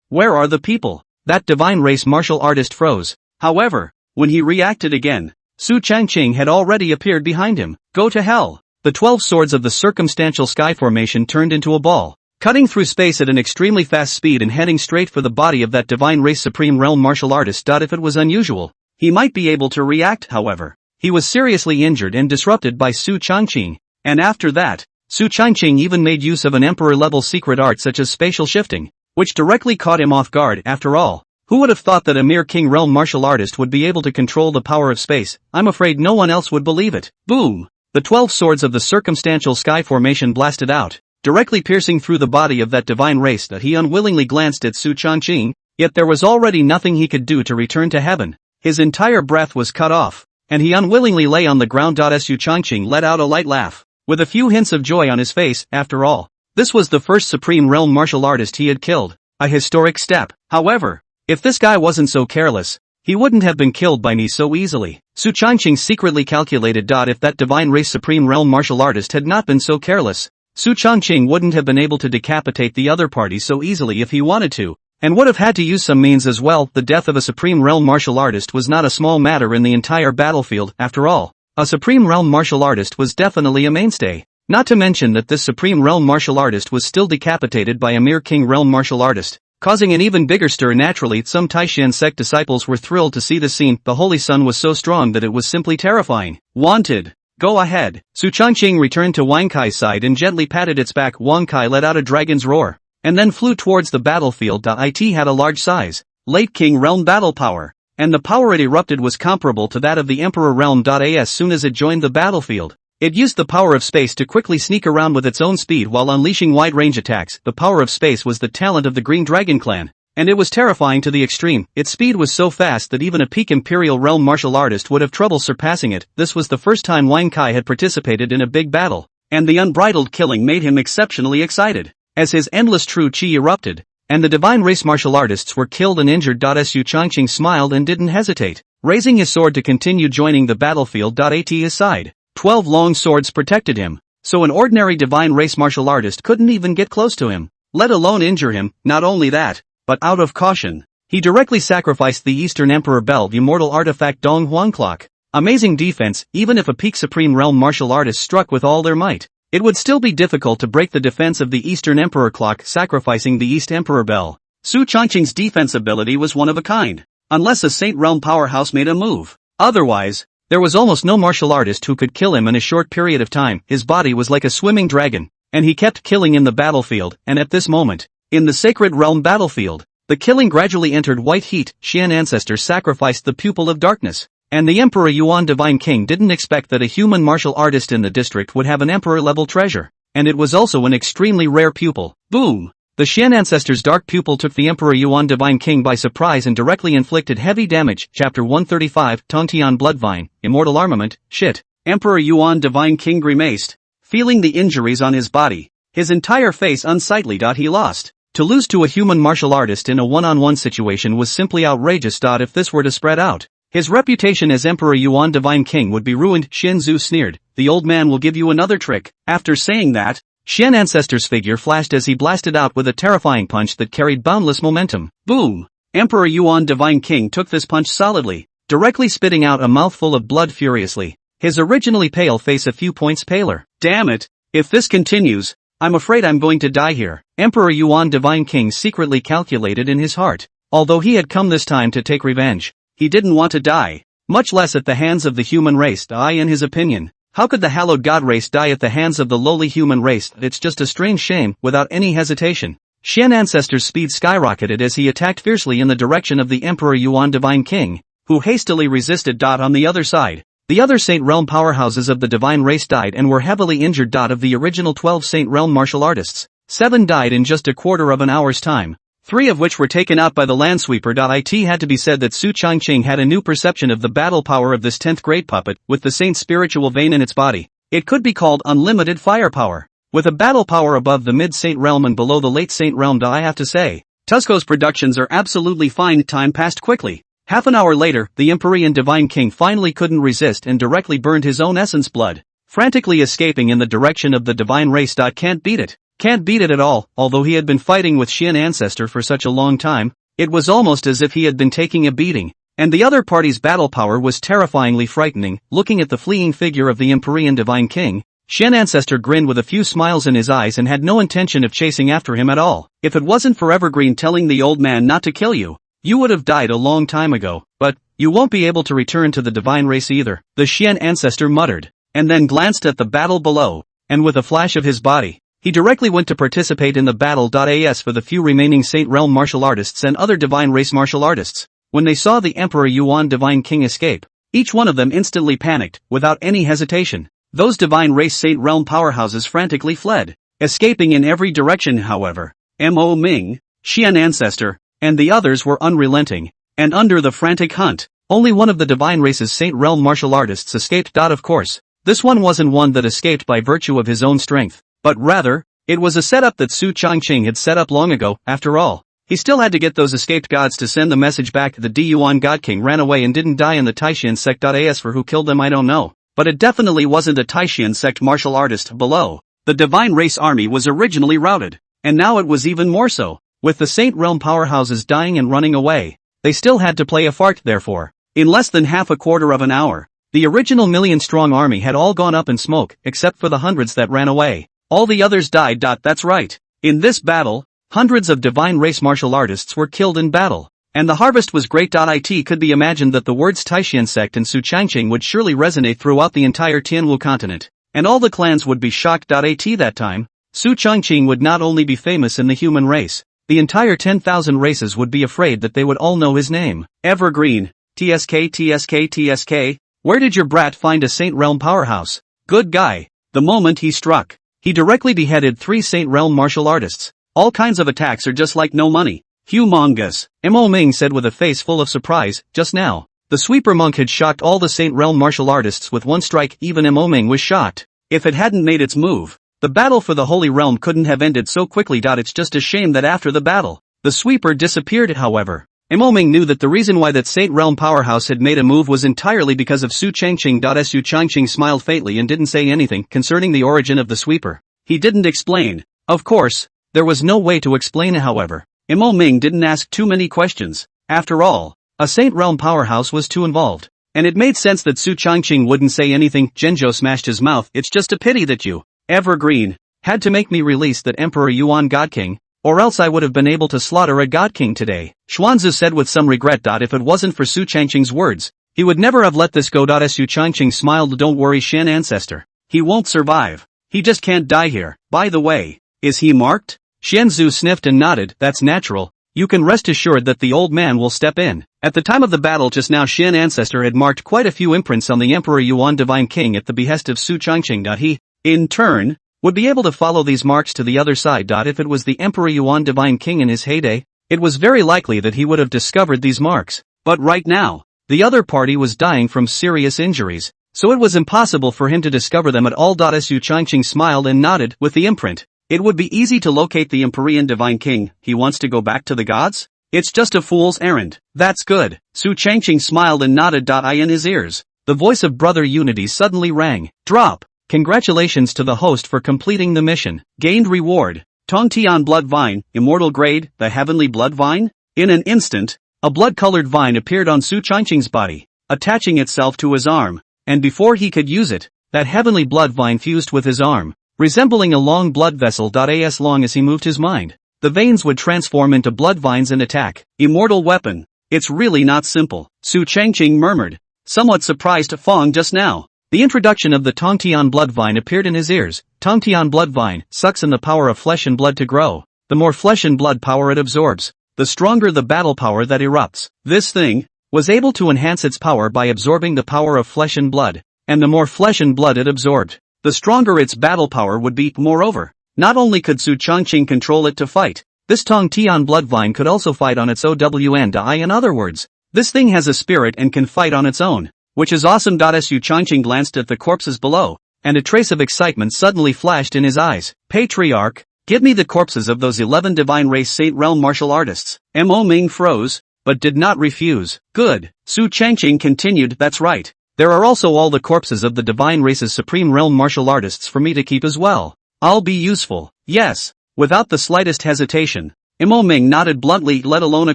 Where are the people? That divine race martial artist froze. However, when he reacted again, Su Changqing had already appeared behind him. Go to hell! The 12 swords of the circumstantial sky formation turned into a ball, cutting through space at an extremely fast speed and heading straight for the body of that divine race Supreme Realm martial artist. If it was unusual, he might be able to react. However, he was seriously injured and disrupted by Su Changqing, and after that, Su Changqing even made use of an emperor-level secret art such as spatial shifting, which directly caught him off guard. After all, who would have thought that a mere king realm martial artist would be able to control the power of space? I'm afraid no one else would believe it. Boom! The 12 swords of the circumstantial sky formation blasted out, directly piercing through the body of that divine race. That he unwillingly glanced at Su Changqing, yet there was already nothing he could do to return to heaven. His entire breath was cut off, and he unwillingly lay on the ground. Su Changqing let out a light laugh, with a few hints of joy on his face. After all, this was the first Supreme Realm martial artist he had killed, a historic step. However, if this guy wasn't so careless, he wouldn't have been killed by me so easily. Su Changqing secretly calculated. If that divine race Supreme Realm martial artist had not been so careless, Su Changqing wouldn't have been able to decapitate the other party so easily if he wanted to, and would have had to use some means as well. The death of a Supreme Realm martial artist was not a small matter in the entire battlefield. After all, a Supreme Realm martial artist was definitely a mainstay. Not to mention that this Supreme Realm martial artist was still decapitated by a mere King Realm martial artist, causing an even bigger stir. Naturally, some Taishan sect disciples were thrilled to see the scene. The Holy Sun was so strong that it was simply terrifying. Wanted. Go ahead. Su Changqing returned to Wang Kai's side and gently patted its back. Wang Kai let out a dragon's roar, and then flew towards the battlefield. It had a large size, late King Realm battle power, and the power it erupted was comparable to that of the Emperor Realm. As soon as it joined the battlefield, it used the power of space to quickly sneak around with its own speed while unleashing wide-range attacks. The power of space was the talent of the Green Dragon clan, and it was terrifying to the extreme. Its speed was so fast that even a peak Imperial Realm martial artist would have trouble surpassing it. This was the first time Wang Kai had participated in a big battle, and the unbridled killing made him exceptionally excited. As his endless true chi erupted, and the divine race martial artists were killed and injured. Su Changqing smiled and didn't hesitate, raising his sword to continue joining the battlefield. At his side, 12 long swords protected him, so an ordinary divine race martial artist couldn't even get close to him, let alone injure him. Not only that, but out of caution, he directly sacrificed the Eastern Emperor Bell immortal artifact Dong Huang Clock. Amazing defense. Even if a peak Supreme Realm martial artist struck with all their might, it would still be difficult to break the defense of the Eastern Emperor Clock. Sacrificing the East Emperor Bell, Su Changqing's defense ability was one of a kind, unless a Saint Realm powerhouse made a move. Otherwise, there was almost no martial artist who could kill him in a short period of time. His body was like a swimming dragon, and he kept killing in the battlefield. And at this moment, in the Sacred Realm battlefield, the killing gradually entered white heat. Xian ancestors sacrificed the pupil of darkness, and the Emperor Yuan Divine King didn't expect that a human martial artist in the district would have an emperor-level treasure, and it was also an extremely rare pupil. Boom! The Xian ancestors' dark pupil took the Emperor Yuan Divine King by surprise and directly inflicted heavy damage. Chapter 135, Tongtian Bloodvine, Immortal Armament. Shit. Emperor Yuan Divine King grimaced, feeling the injuries on his body, his entire face unsightly. He lost. To lose to a human martial artist in a one-on-one situation was simply outrageous. If this were to spread out, his reputation as Emperor Yuan Divine King would be ruined. Xin Zhu sneered, the old man will give you another trick. After saying that, Xian Ancestor's figure flashed as he blasted out with a terrifying punch that carried boundless momentum. Boom! Emperor Yuan Divine King took this punch solidly, directly spitting out a mouthful of blood furiously, his originally pale face a few points paler. Damn it! If this continues, I'm afraid I'm going to die here. Emperor Yuan Divine King secretly calculated in his heart. Although he had come this time to take revenge, he didn't want to die, much less at the hands of the human race. In his opinion, how could the hallowed god race die at the hands of the lowly human race? It's just a strange shame. Without any hesitation, Xian Ancestor's speed skyrocketed as he attacked fiercely in the direction of the Emperor Yuan Divine King, who hastily resisted. On the other side, the other Saint Realm powerhouses of the divine race died and were heavily injured. Of the original 12 Saint Realm martial artists, 7 died in just a quarter of an hour's time, 3 of which were taken out by the Landsweeper. It had to be said that Su Changqing had a new perception of the battle power of this 10th grade puppet. With the saint's spiritual vein in its body, it could be called unlimited firepower, with a battle power above the mid-Saint Realm and below the late Saint Realm. I have to say, Tusco's productions are absolutely fine. Time passed quickly. Half an hour later, the Empyrean Divine King finally couldn't resist and directly burned his own essence blood, frantically escaping in the direction of the divine race. Can't beat it. Can't beat it at all. Although he had been fighting with Xian Ancestor for such a long time, it was almost as if he had been taking a beating, and the other party's battle power was terrifyingly frightening. Looking at the fleeing figure of the Empyrean Divine King, Xian Ancestor grinned with a few smiles in his eyes and had no intention of chasing after him at all. If it wasn't for Evergreen telling the old man not to kill you, you would have died a long time ago. But you won't be able to return to the divine race either, the Xian Ancestor muttered, and then glanced at the battle below, and with a flash of his body, he directly went to participate in the battle. As for the few remaining Saint Realm martial artists and other divine race martial artists, when they saw the Emperor Yuan Divine King escape, each one of them instantly panicked. Without any hesitation, those divine race Saint Realm powerhouses frantically fled, escaping in every direction. However, Mo Ming, Xian Ancestor, and the others were unrelenting, and under the frantic hunt, only one of the divine race's Saint Realm martial artists escaped. Of course, this one wasn't one that escaped by virtue of his own strength, but rather, it was a setup that Su Changqing had set up long ago. After all, he still had to get those escaped gods to send the message back. The Yuan God King ran away and didn't die in the Taishan sect. As for who killed them, I don't know, but it definitely wasn't a Taishan sect martial artist. Below, the divine race army was originally routed, and now it was even more so. With the Saint Realm powerhouses dying and running away, they still had to play a fart. Therefore, in less than half a quarter of an hour, The original million-strong army had all gone up in smoke, except for the hundreds that ran away. All the others died. That's right. In this battle, hundreds of divine race martial artists were killed in battle. And the harvest was great. It could be imagined that the words Taishan sect and Su Changqing would surely resonate throughout the entire Tianwu continent. And all the clans would be shocked. At that time, Su Changqing would not only be famous in the human race, the entire 10,000 races would be afraid that they would all know his name. Evergreen. TSK. Where did your brat find a Saint Realm powerhouse? Good guy. The moment he struck, he directly beheaded 3 Saint Realm martial artists. All kinds of attacks are just like no money. Humongous. Mo Ming said with a face full of surprise. Just now, the sweeper monk had shocked all the Saint Realm martial artists with one strike. Even Mo Ming was shocked. If it hadn't made its move, the battle for the Holy Realm couldn't have ended so quickly. It's just a shame that after the battle, the sweeper disappeared. However, Mo Ming knew that the reason why that Saint Realm powerhouse had made a move was entirely because of Su Changqing. Su Changqing smiled faintly and didn't say anything concerning the origin of the sweeper. He didn't explain. Of course, there was no way to explain. However, Mo Ming didn't ask too many questions. After all, a Saint Realm powerhouse was too involved. And it made sense that Su Changqing wouldn't say anything. Zhenzhou smashed his mouth. It's just a pity that you, Evergreen, had to make me release that Emperor Yuan God King, or else I would have been able to slaughter a God King today. Xuanzu said with some regret. If it wasn't for Su Changqing's words, he would never have let this go. Su Changqing smiled. Don't worry, Shen Ancestor. He won't survive. He just can't die here. By the way, is he marked? Xianzhu sniffed and nodded. That's natural. You can rest assured that the old man will step in. At the time of the battle just now, Shen Ancestor had marked quite a few imprints on the Emperor Yuan Divine King at the behest of Su Changqing. He, in turn, would be able to follow these marks to the other side. If it was the Emperor Yuan Divine King in his heyday, it was very likely that he would have discovered these marks. But right now, the other party was dying from serious injuries, so it was impossible for him to discover them at all. Su Changqing smiled and nodded. With the imprint, it would be easy to locate the Empyrean Divine King. He wants to go back to the gods? It's just a fool's errand. That's good. Su Changqing smiled and nodded. In his ears, the voice of Brother Unity suddenly rang. Drop. Congratulations to the host for completing the mission. Gained reward. Tongtian Blood Vine, Immortal Grade, the Heavenly Blood Vine? In an instant, a blood-colored vine appeared on Su Changqing's body, attaching itself to his arm, and before he could use it, that heavenly blood vine fused with his arm, resembling a long blood vessel. As long as he moved his mind, the veins would transform into blood vines and attack. Immortal weapon. It's really not simple, Su Changqing murmured, somewhat surprised. Fong just now. The introduction of the Tongtian blood vine appeared in his ears. Tongtian blood vine sucks in the power of flesh and blood to grow. The more flesh and blood power it absorbs, the stronger the battle power that erupts. This thing was able to enhance its power by absorbing the power of flesh and blood, and the more flesh and blood it absorbed, the stronger its battle power would be. Moreover, not only could Su Changqing control it to fight, this Tongtian blood vine could also fight on its own. In other words, this thing has a spirit and can fight on its own, which is awesome. Su Changqing glanced at the corpses below, and a trace of excitement suddenly flashed in his eyes. Patriarch, give me the corpses of those 11 divine race Saint Realm martial artists. Mo Ming froze, but did not refuse. Good. Su Changqing continued. That's right. There are also all the corpses of the divine race's supreme realm martial artists for me to keep as well. I'll be useful. Yes. Without the slightest hesitation, Mo Ming nodded bluntly. Let alone a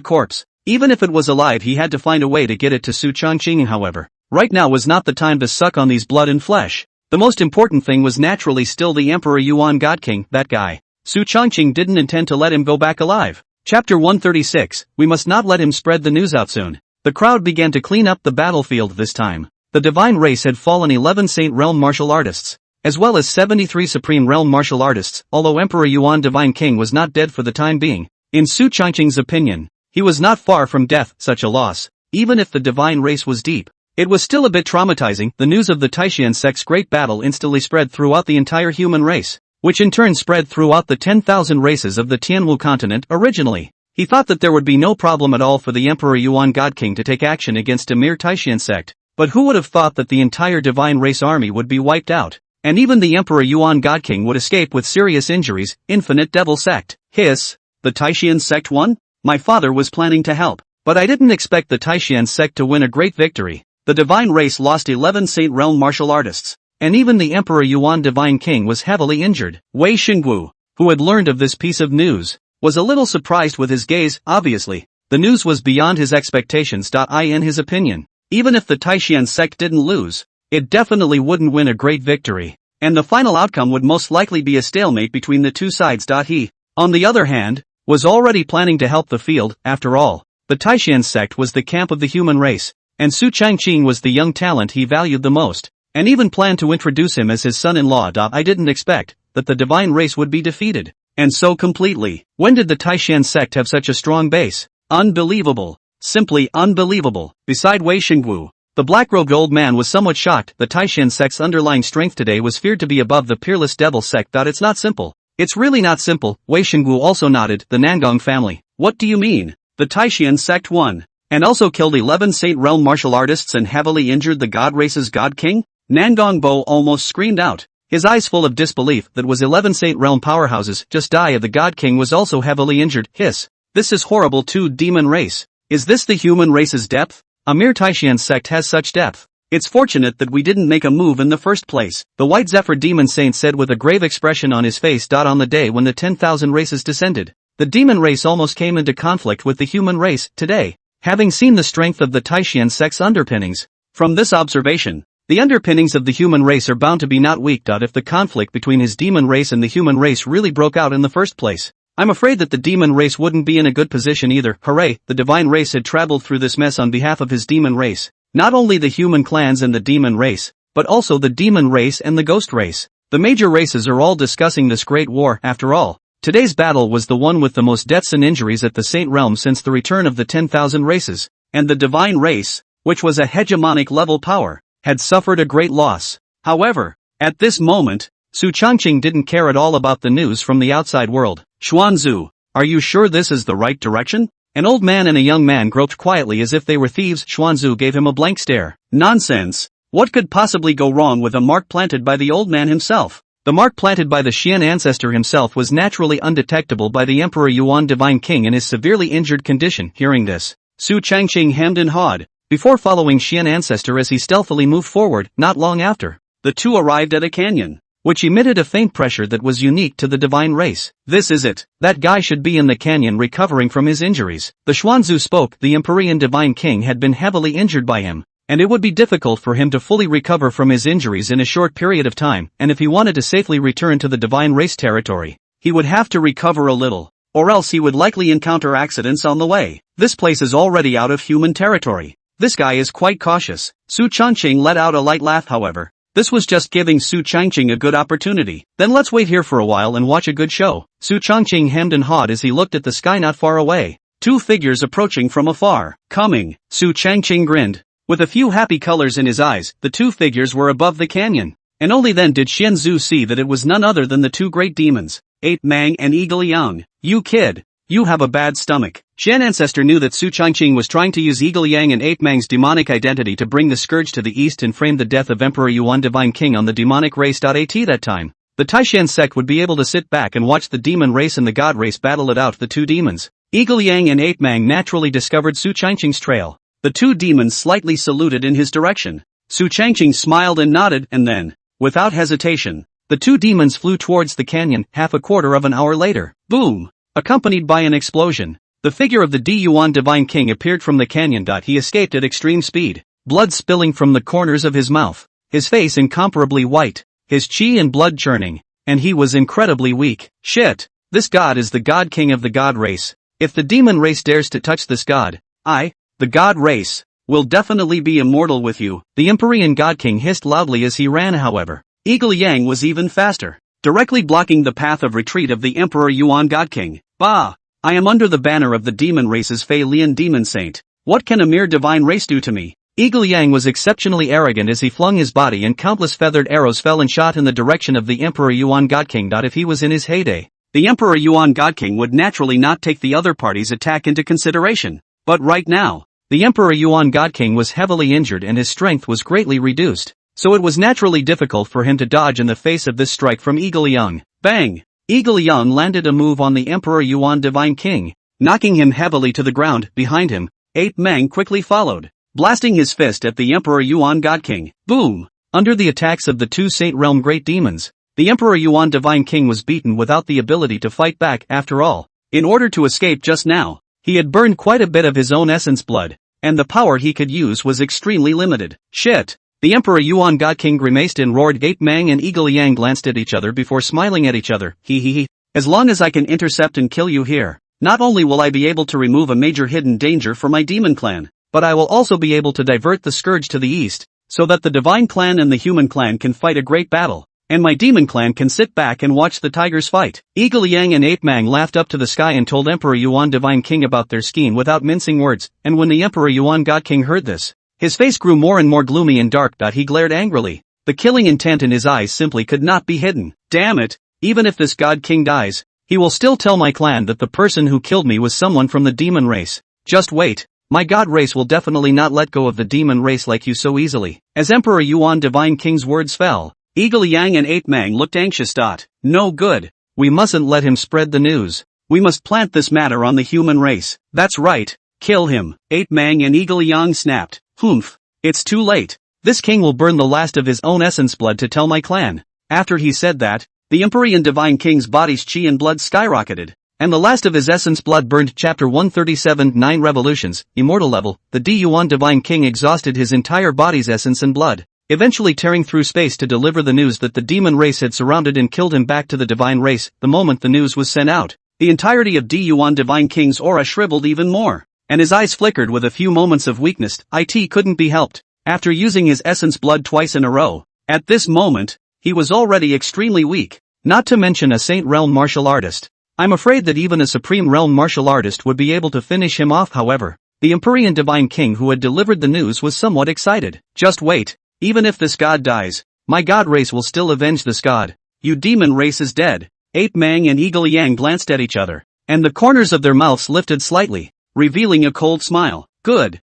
corpse. Even if it was alive, he had to find a way to get it to Su Changqing. However, right now was not the time to suck on these blood and flesh. The most important thing was naturally still the Emperor Yuan God King, that guy. Su Changqing didn't intend to let him go back alive. Chapter 136, we must not let him spread the news out soon. The crowd began to clean up the battlefield this time. The divine race had fallen 11 Saint Realm martial artists, as well as 73 Supreme Realm martial artists, although Emperor Yuan Divine King was not dead for the time being. In Su Changqing's opinion, he was not far from death. Such a loss, even if the divine race was deep, it was still a bit traumatizing. The news of the Taishan sect's great battle instantly spread throughout the entire human race, which in turn spread throughout the 10,000 races of the Tianwu continent. Originally, he thought that there would be no problem at all for the Emperor Yuan God King to take action against a mere Taishan sect, but who would have thought that the entire divine race army would be wiped out, and even the Emperor Yuan God King would escape with serious injuries. Infinite Devil Sect. Hiss. The Taishan sect won? My father was planning to help, but I didn't expect the Taishan sect to win a great victory. The divine race lost 11 Saint Realm martial artists, and even the Emperor Yuan Divine King was heavily injured. Wei Xingwu, who had learned of this piece of news, was a little surprised with his gaze. Obviously, the news was beyond his expectations. In his opinion, even if the Taishan sect didn't lose, it definitely wouldn't win a great victory. And the final outcome would most likely be a stalemate between the two sides. He, on the other hand, was already planning to help the field. After all, the Taishan sect was the camp of the human race, and Su Changqing was the young talent he valued the most, and even planned to introduce him as his son-in-law. I didn't expect that the divine race would be defeated, and so completely. When did the Taishan sect have such a strong base? Unbelievable. Simply unbelievable. Beside Wei Xingwu, the black-robed old man was somewhat shocked. The Taishan sect's underlying strength today was feared to be above the peerless devil sect. It's not simple. It's really not simple. Wei Xingwu also nodded. The Nangong family. What do you mean? The Taishan sect won, and also killed 11 Saint Realm martial artists and heavily injured the god race's god king? Nangong Bo almost screamed out, his eyes full of disbelief. That was 11 Saint Realm powerhouses. Just die. The god king was also heavily injured. Hiss. This is horrible. Too demon race. Is this the human race's depth? A mere Taishan sect has such depth. It's fortunate that we didn't make a move in the first place, the White Zephyr demon saint said with a grave expression on his face. On the day when the 10,000 races descended, the demon race almost came into conflict with the human race. Today, having seen the strength of the Taishan sect's underpinnings, from this observation, the underpinnings of the human race are bound to be not weak. If the conflict between his demon race and the human race really broke out in the first place, I'm afraid that the demon race wouldn't be in a good position either. Hooray, the divine race had traveled through this mess on behalf of his demon race. Not only the human clans and the demon race, but also the demon race and the ghost race. The major races are all discussing this great war. After all, today's battle was the one with the most deaths and injuries at the Saint Realm since the return of the 10,000 races, and the divine race, which was a hegemonic level power, had suffered a great loss. However, at this moment, Su Changqing didn't care at all about the news from the outside world. Xuanzu, are you sure this is the right direction? An old man and a young man groped quietly as if they were thieves. Xuanzu gave him a blank stare. Nonsense. What could possibly go wrong with a mark planted by the old man himself? The mark planted by the Xian ancestor himself was naturally undetectable by the Emperor Yuan Divine King in his severely injured condition. Hearing this, Su Changqing hemmed and hawed, before following Xian ancestor as he stealthily moved forward. Not long after, the two arrived at a canyon, which emitted a faint pressure that was unique to the divine race. This is it. That guy should be in the canyon recovering from his injuries. The Xuanzu spoke. The Empyrean Divine King had been heavily injured by him, and it would be difficult for him to fully recover from his injuries in a short period of time, and if he wanted to safely return to the divine race territory, he would have to recover a little, or else he would likely encounter accidents on the way. This place is already out of human territory. This guy is quite cautious. Su Changqing let out a light laugh. However, this was just giving Su Changqing a good opportunity. Then let's wait here for a while and watch a good show. Su Changqing hemmed and hawed as he looked at the sky not far away. Two figures approaching from afar. Coming. Su Changqing grinned. With a few happy colors in his eyes, the two figures were above the canyon. And only then did Xianzu see that it was none other than the two great demons, Ape Mang and Eagle Yang. You kid. You have a bad stomach. Xian ancestor knew that Su Changqing was trying to use Eagle Yang and Ape Mang's demonic identity to bring the scourge to the east and frame the death of Emperor Yuan Divine King on the demonic race. At that time, the Taishan sect would be able to sit back and watch the demon race and the god race battle it out. The two demons, Eagle Yang and Ape Mang, naturally discovered Su Changqing's trail. The two demons slightly saluted in his direction. Su Changqing smiled and nodded, and then, without hesitation, the two demons flew towards the canyon. Half a quarter of an hour later, boom! Accompanied by an explosion, the figure of the Yuan Divine King appeared from the canyon. He escaped at extreme speed, blood spilling from the corners of his mouth, his face incomparably white, his chi and blood churning, and he was incredibly weak. Shit! This god is the god king of the god race. If the demon race dares to touch this god, the god race, will definitely be immortal with you. The Empyrean god king hissed loudly as he ran. However, Eagle Yang was even faster, directly blocking the path of retreat of the Emperor Yuan God King. Bah! I am under the banner of the demon race's Fei Lian demon saint. What can a mere divine race do to me? Eagle Yang was exceptionally arrogant as he flung his body, and countless feathered arrows fell and shot in the direction of the Emperor Yuan God King. If he was in his heyday, the Emperor Yuan God King would naturally not take the other party's attack into consideration. But right now, the Emperor Yuan God King was heavily injured and his strength was greatly reduced, so it was naturally difficult for him to dodge in the face of this strike from Eagle Yang. Bang! Eagle Yang landed a move on the Emperor Yuan Divine King, knocking him heavily to the ground. Behind him, Ape Mang quickly followed, blasting his fist at the Emperor Yuan God King. Boom! Under the attacks of the two Saint Realm Great Demons, the Emperor Yuan Divine King was beaten without the ability to fight back. After all, in order to escape just now, he had burned quite a bit of his own essence blood, and the power he could use was extremely limited. Shit! The Emperor Yuan God King grimaced and roared. Ape Mang and Eagle Yang glanced at each other before smiling at each other. He. As long as I can intercept and kill you here, not only will I be able to remove a major hidden danger for my demon clan, but I will also be able to divert the scourge to the east, so that the divine clan and the human clan can fight a great battle, and my demon clan can sit back and watch the tigers fight. Eagle Yang and Ape Mang laughed up to the sky and told Emperor Yuan Divine King about their scheme without mincing words, and when the Emperor Yuan God King heard this, his face grew more and more gloomy and dark. He glared angrily. The killing intent in his eyes simply could not be hidden. Damn it, even if this God King dies, he will still tell my clan that the person who killed me was someone from the demon race. Just wait. My god race will definitely not let go of the demon race like you so easily. As Emperor Yuan Divine King's words fell, Eagle Yang and Ape Mang looked anxious. No good. We mustn't let him spread the news. We must plant this matter on the human race. That's right. Kill him. Ape Mang and Eagle Yang snapped. Humph. It's too late. This king will burn the last of his own essence blood to tell my clan. After he said that, the Emperor Divine King's body's chi and blood skyrocketed, and the last of his essence blood burned. Chapter 137 9 Revolutions, Immortal Level. The Yuan Divine King exhausted his entire body's essence and blood, eventually tearing through space to deliver the news that the demon race had surrounded and killed him back to the divine race. The moment the news was sent out, the entirety of Yuan Divine King's aura shriveled even more, and his eyes flickered with a few moments of weakness. It couldn't be helped. After using his essence blood twice in a row, at this moment, he was already extremely weak, not to mention a Saint Realm martial artist. I'm afraid that even a Supreme Realm martial artist would be able to finish him off. However, the Empyrean Divine King who had delivered the news was somewhat excited. Just wait, even if this god dies, my god race will still avenge this god. You demon race is dead. Ape Mang and Eagle Yang glanced at each other, and the corners of their mouths lifted slightly, revealing a cold smile. Good.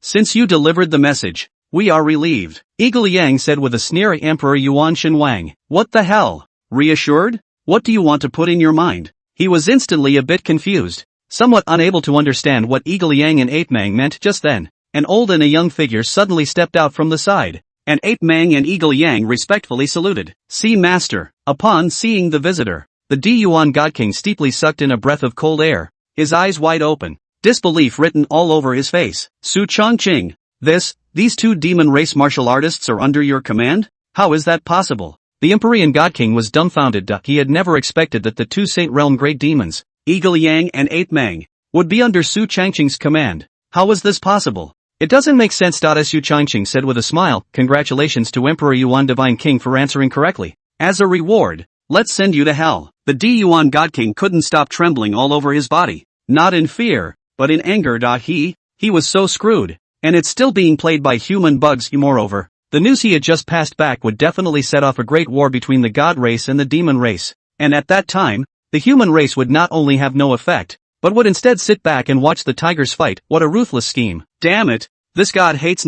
Since you delivered the message, we are relieved, Eagle Yang said with a sneer. Emperor Yuan Shenwang, what the hell? Reassured? What do you want to put in your mind? He was instantly a bit confused, somewhat unable to understand what Eagle Yang and Ape Mang meant. Just then, an old and a young figure suddenly stepped out from the side, and Ape Mang and Eagle Yang respectfully saluted. See, master. Upon seeing the visitor, the Yuan God King steeply sucked in a breath of cold air, his eyes wide open, disbelief written all over his face. Su Chongqing, these two demon race martial artists are under your command? How is that possible? The Empyrean God King was dumbfounded. He had never expected that the two Saint Realm great demons, Eagle Yang and Ape Mang, would be under Su Changqing's command. How was this possible? It doesn't make sense. As Su Changqing said with a smile, congratulations to Emperor Yuan Divine King for answering correctly. As a reward, let's send you to hell. The Yuan God King couldn't stop trembling all over his body, not in fear, but in anger. He was so screwed, and it's still being played by human bugs. Moreover, the news he had just passed back would definitely set off a great war between the god race and the demon race, and at that time, the human race would not only have no effect, but would instead sit back and watch the tigers fight. What a ruthless scheme. Damn it, this god hates.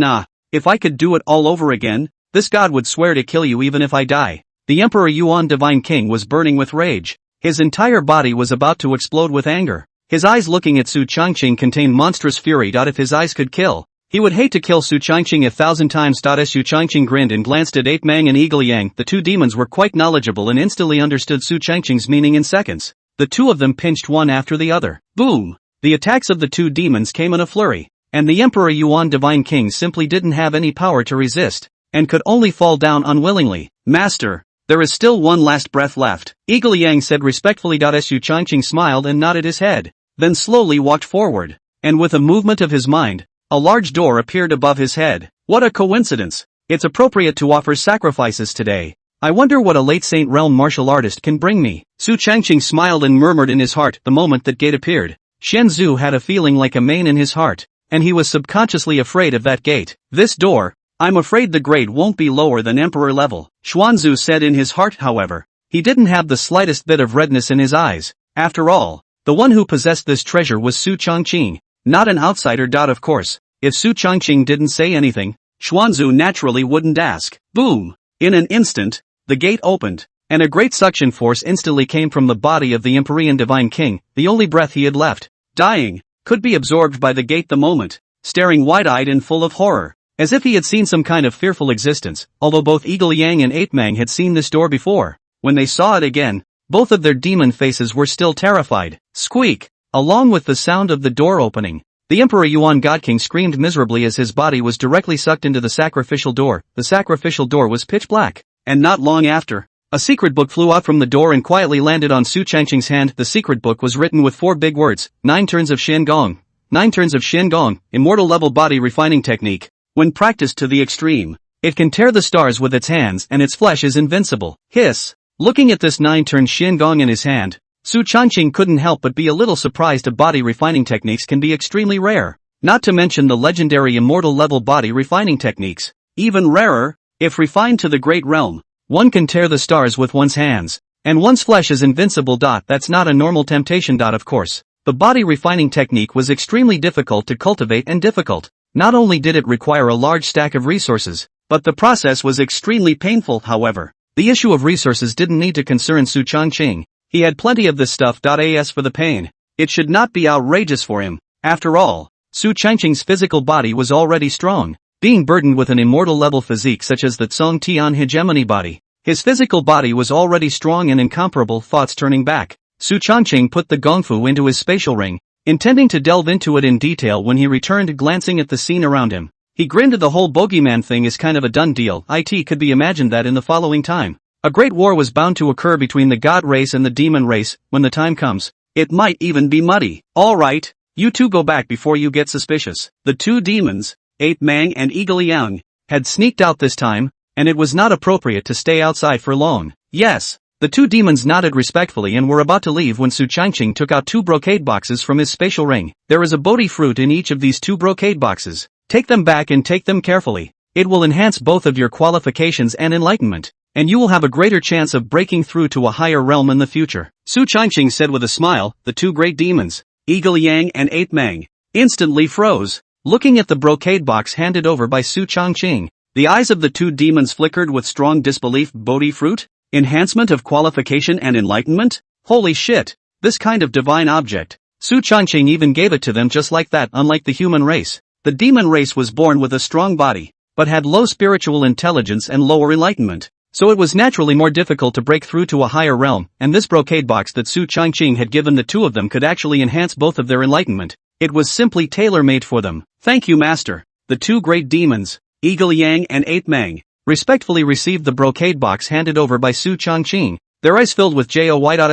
If I could do it all over again, this god would swear to kill you even if I die. The Emperor Yuan Divine King was burning with rage. His entire body was about to explode with anger. His eyes looking at Su Changqing contained monstrous fury. If his eyes could kill, he would hate to kill Su Changqing 1,000 times. As Su Changqing grinned and glanced at Ape Mang and Eagle Yang, the two demons were quite knowledgeable and instantly understood Su Changqing's meaning in seconds. The two of them pinched one after the other. Boom! The attacks of the two demons came in a flurry, and the Emperor Yuan Divine King simply didn't have any power to resist, and could only fall down unwillingly. Master, there is still one last breath left, Eagle Yang said respectfully. Su Changqing smiled and nodded his head, then slowly walked forward, and with a movement of his mind, a large door appeared above his head. What a coincidence! It's appropriate to offer sacrifices today. I wonder what a late Saint Realm martial artist can bring me. Su Changqing smiled and murmured in his heart. The moment that gate appeared, Shen Zhu had a feeling like a main in his heart, and he was subconsciously afraid of that gate. This door, I'm afraid the grade won't be lower than Emperor level, Xuanzu said in his heart. However, he didn't have the slightest bit of redness in his eyes. After all, the one who possessed this treasure was Su Changqing, not an outsider. Of course, if Su Changqing didn't say anything, Xuanzu naturally wouldn't ask. Boom! In an instant, the gate opened, and a great suction force instantly came from the body of the Empyrean Divine King. The only breath he had left, dying, could be absorbed by the gate the moment, staring wide-eyed and full of horror, as if he had seen some kind of fearful existence. Although both Eagle Yang and Ape Mang had seen this door before, when they saw it again, both of their demon faces were still terrified. Squeak! Along with the sound of the door opening, The Emperor Yuan God King screamed miserably as his body was directly sucked into the sacrificial door. The sacrificial door was pitch black. And not long after, a secret book flew out from the door and quietly landed on Su Changqing's hand. The secret book was written with 4 big words: 9 turns of Shen Gong. 9 turns of Shen Gong, immortal level body refining technique. When practiced to the extreme, it can tear the stars with its hands and its flesh is invincible. Hiss. Looking at this 9-turn Shen Gong in his hand, Su Changqing couldn't help but be a little surprised. A body refining techniques can be extremely rare. Not to mention the legendary immortal level body refining techniques. Even rarer, if refined to the great realm, one can tear the stars with one's hands. And one's flesh is invincible. That's not a normal temptation. Of course, the body refining technique was extremely difficult to cultivate and difficult. Not only did it require a large stack of resources, but the process was extremely painful. However, the issue of resources didn't need to concern Su Changqing. He had plenty of this stuff. As for the pain, it should not be outrageous for him. After all, Su Changqing's physical body was already strong. Being burdened with an immortal level physique such as the Tsong Tian hegemony body, his physical body was already strong and incomparable. Thoughts turning back, Su Changqing put the gongfu into his spatial ring, intending to delve into it in detail. When he returned, glancing at the scene around him, he grinned. The whole bogeyman thing is kind of a done deal. It could be imagined that in the following time, a great war was bound to occur between the god race and the demon race. When the time comes, it might even be muddy. Alright, you two go back before you get suspicious. The 2 demons, 8 Mang and Eagle Yang, had sneaked out this time, and it was not appropriate to stay outside for long. Yes, the 2 demons nodded respectfully and were about to leave when Su Changqing took out 2 brocade boxes from his spatial ring. There is a bodhi fruit in each of these 2 brocade boxes. Take them back and take them carefully. It will enhance both of your qualifications and enlightenment, and you will have a greater chance of breaking through to a higher realm in the future. Su Changqing said with a smile. The 2 great demons, Eagle Yang and 8 Mang, instantly froze, looking at the brocade box handed over by Su Changqing. The eyes of the 2 demons flickered with strong disbelief. Bodhi fruit? Enhancement of qualification and enlightenment? Holy shit, this kind of divine object. Su Changqing even gave it to them just like that. Unlike the human race, the demon race was born with a strong body, but had low spiritual intelligence and lower enlightenment. So it was naturally more difficult to break through to a higher realm, and this brocade box that Su Changqing had given the 2 of them could actually enhance both of their enlightenment. It was simply tailor-made for them. Thank you, master. The 2 great demons, Eagle Yang and 8 Mang, respectfully received the brocade box handed over by Su Changqing, their eyes filled with joy.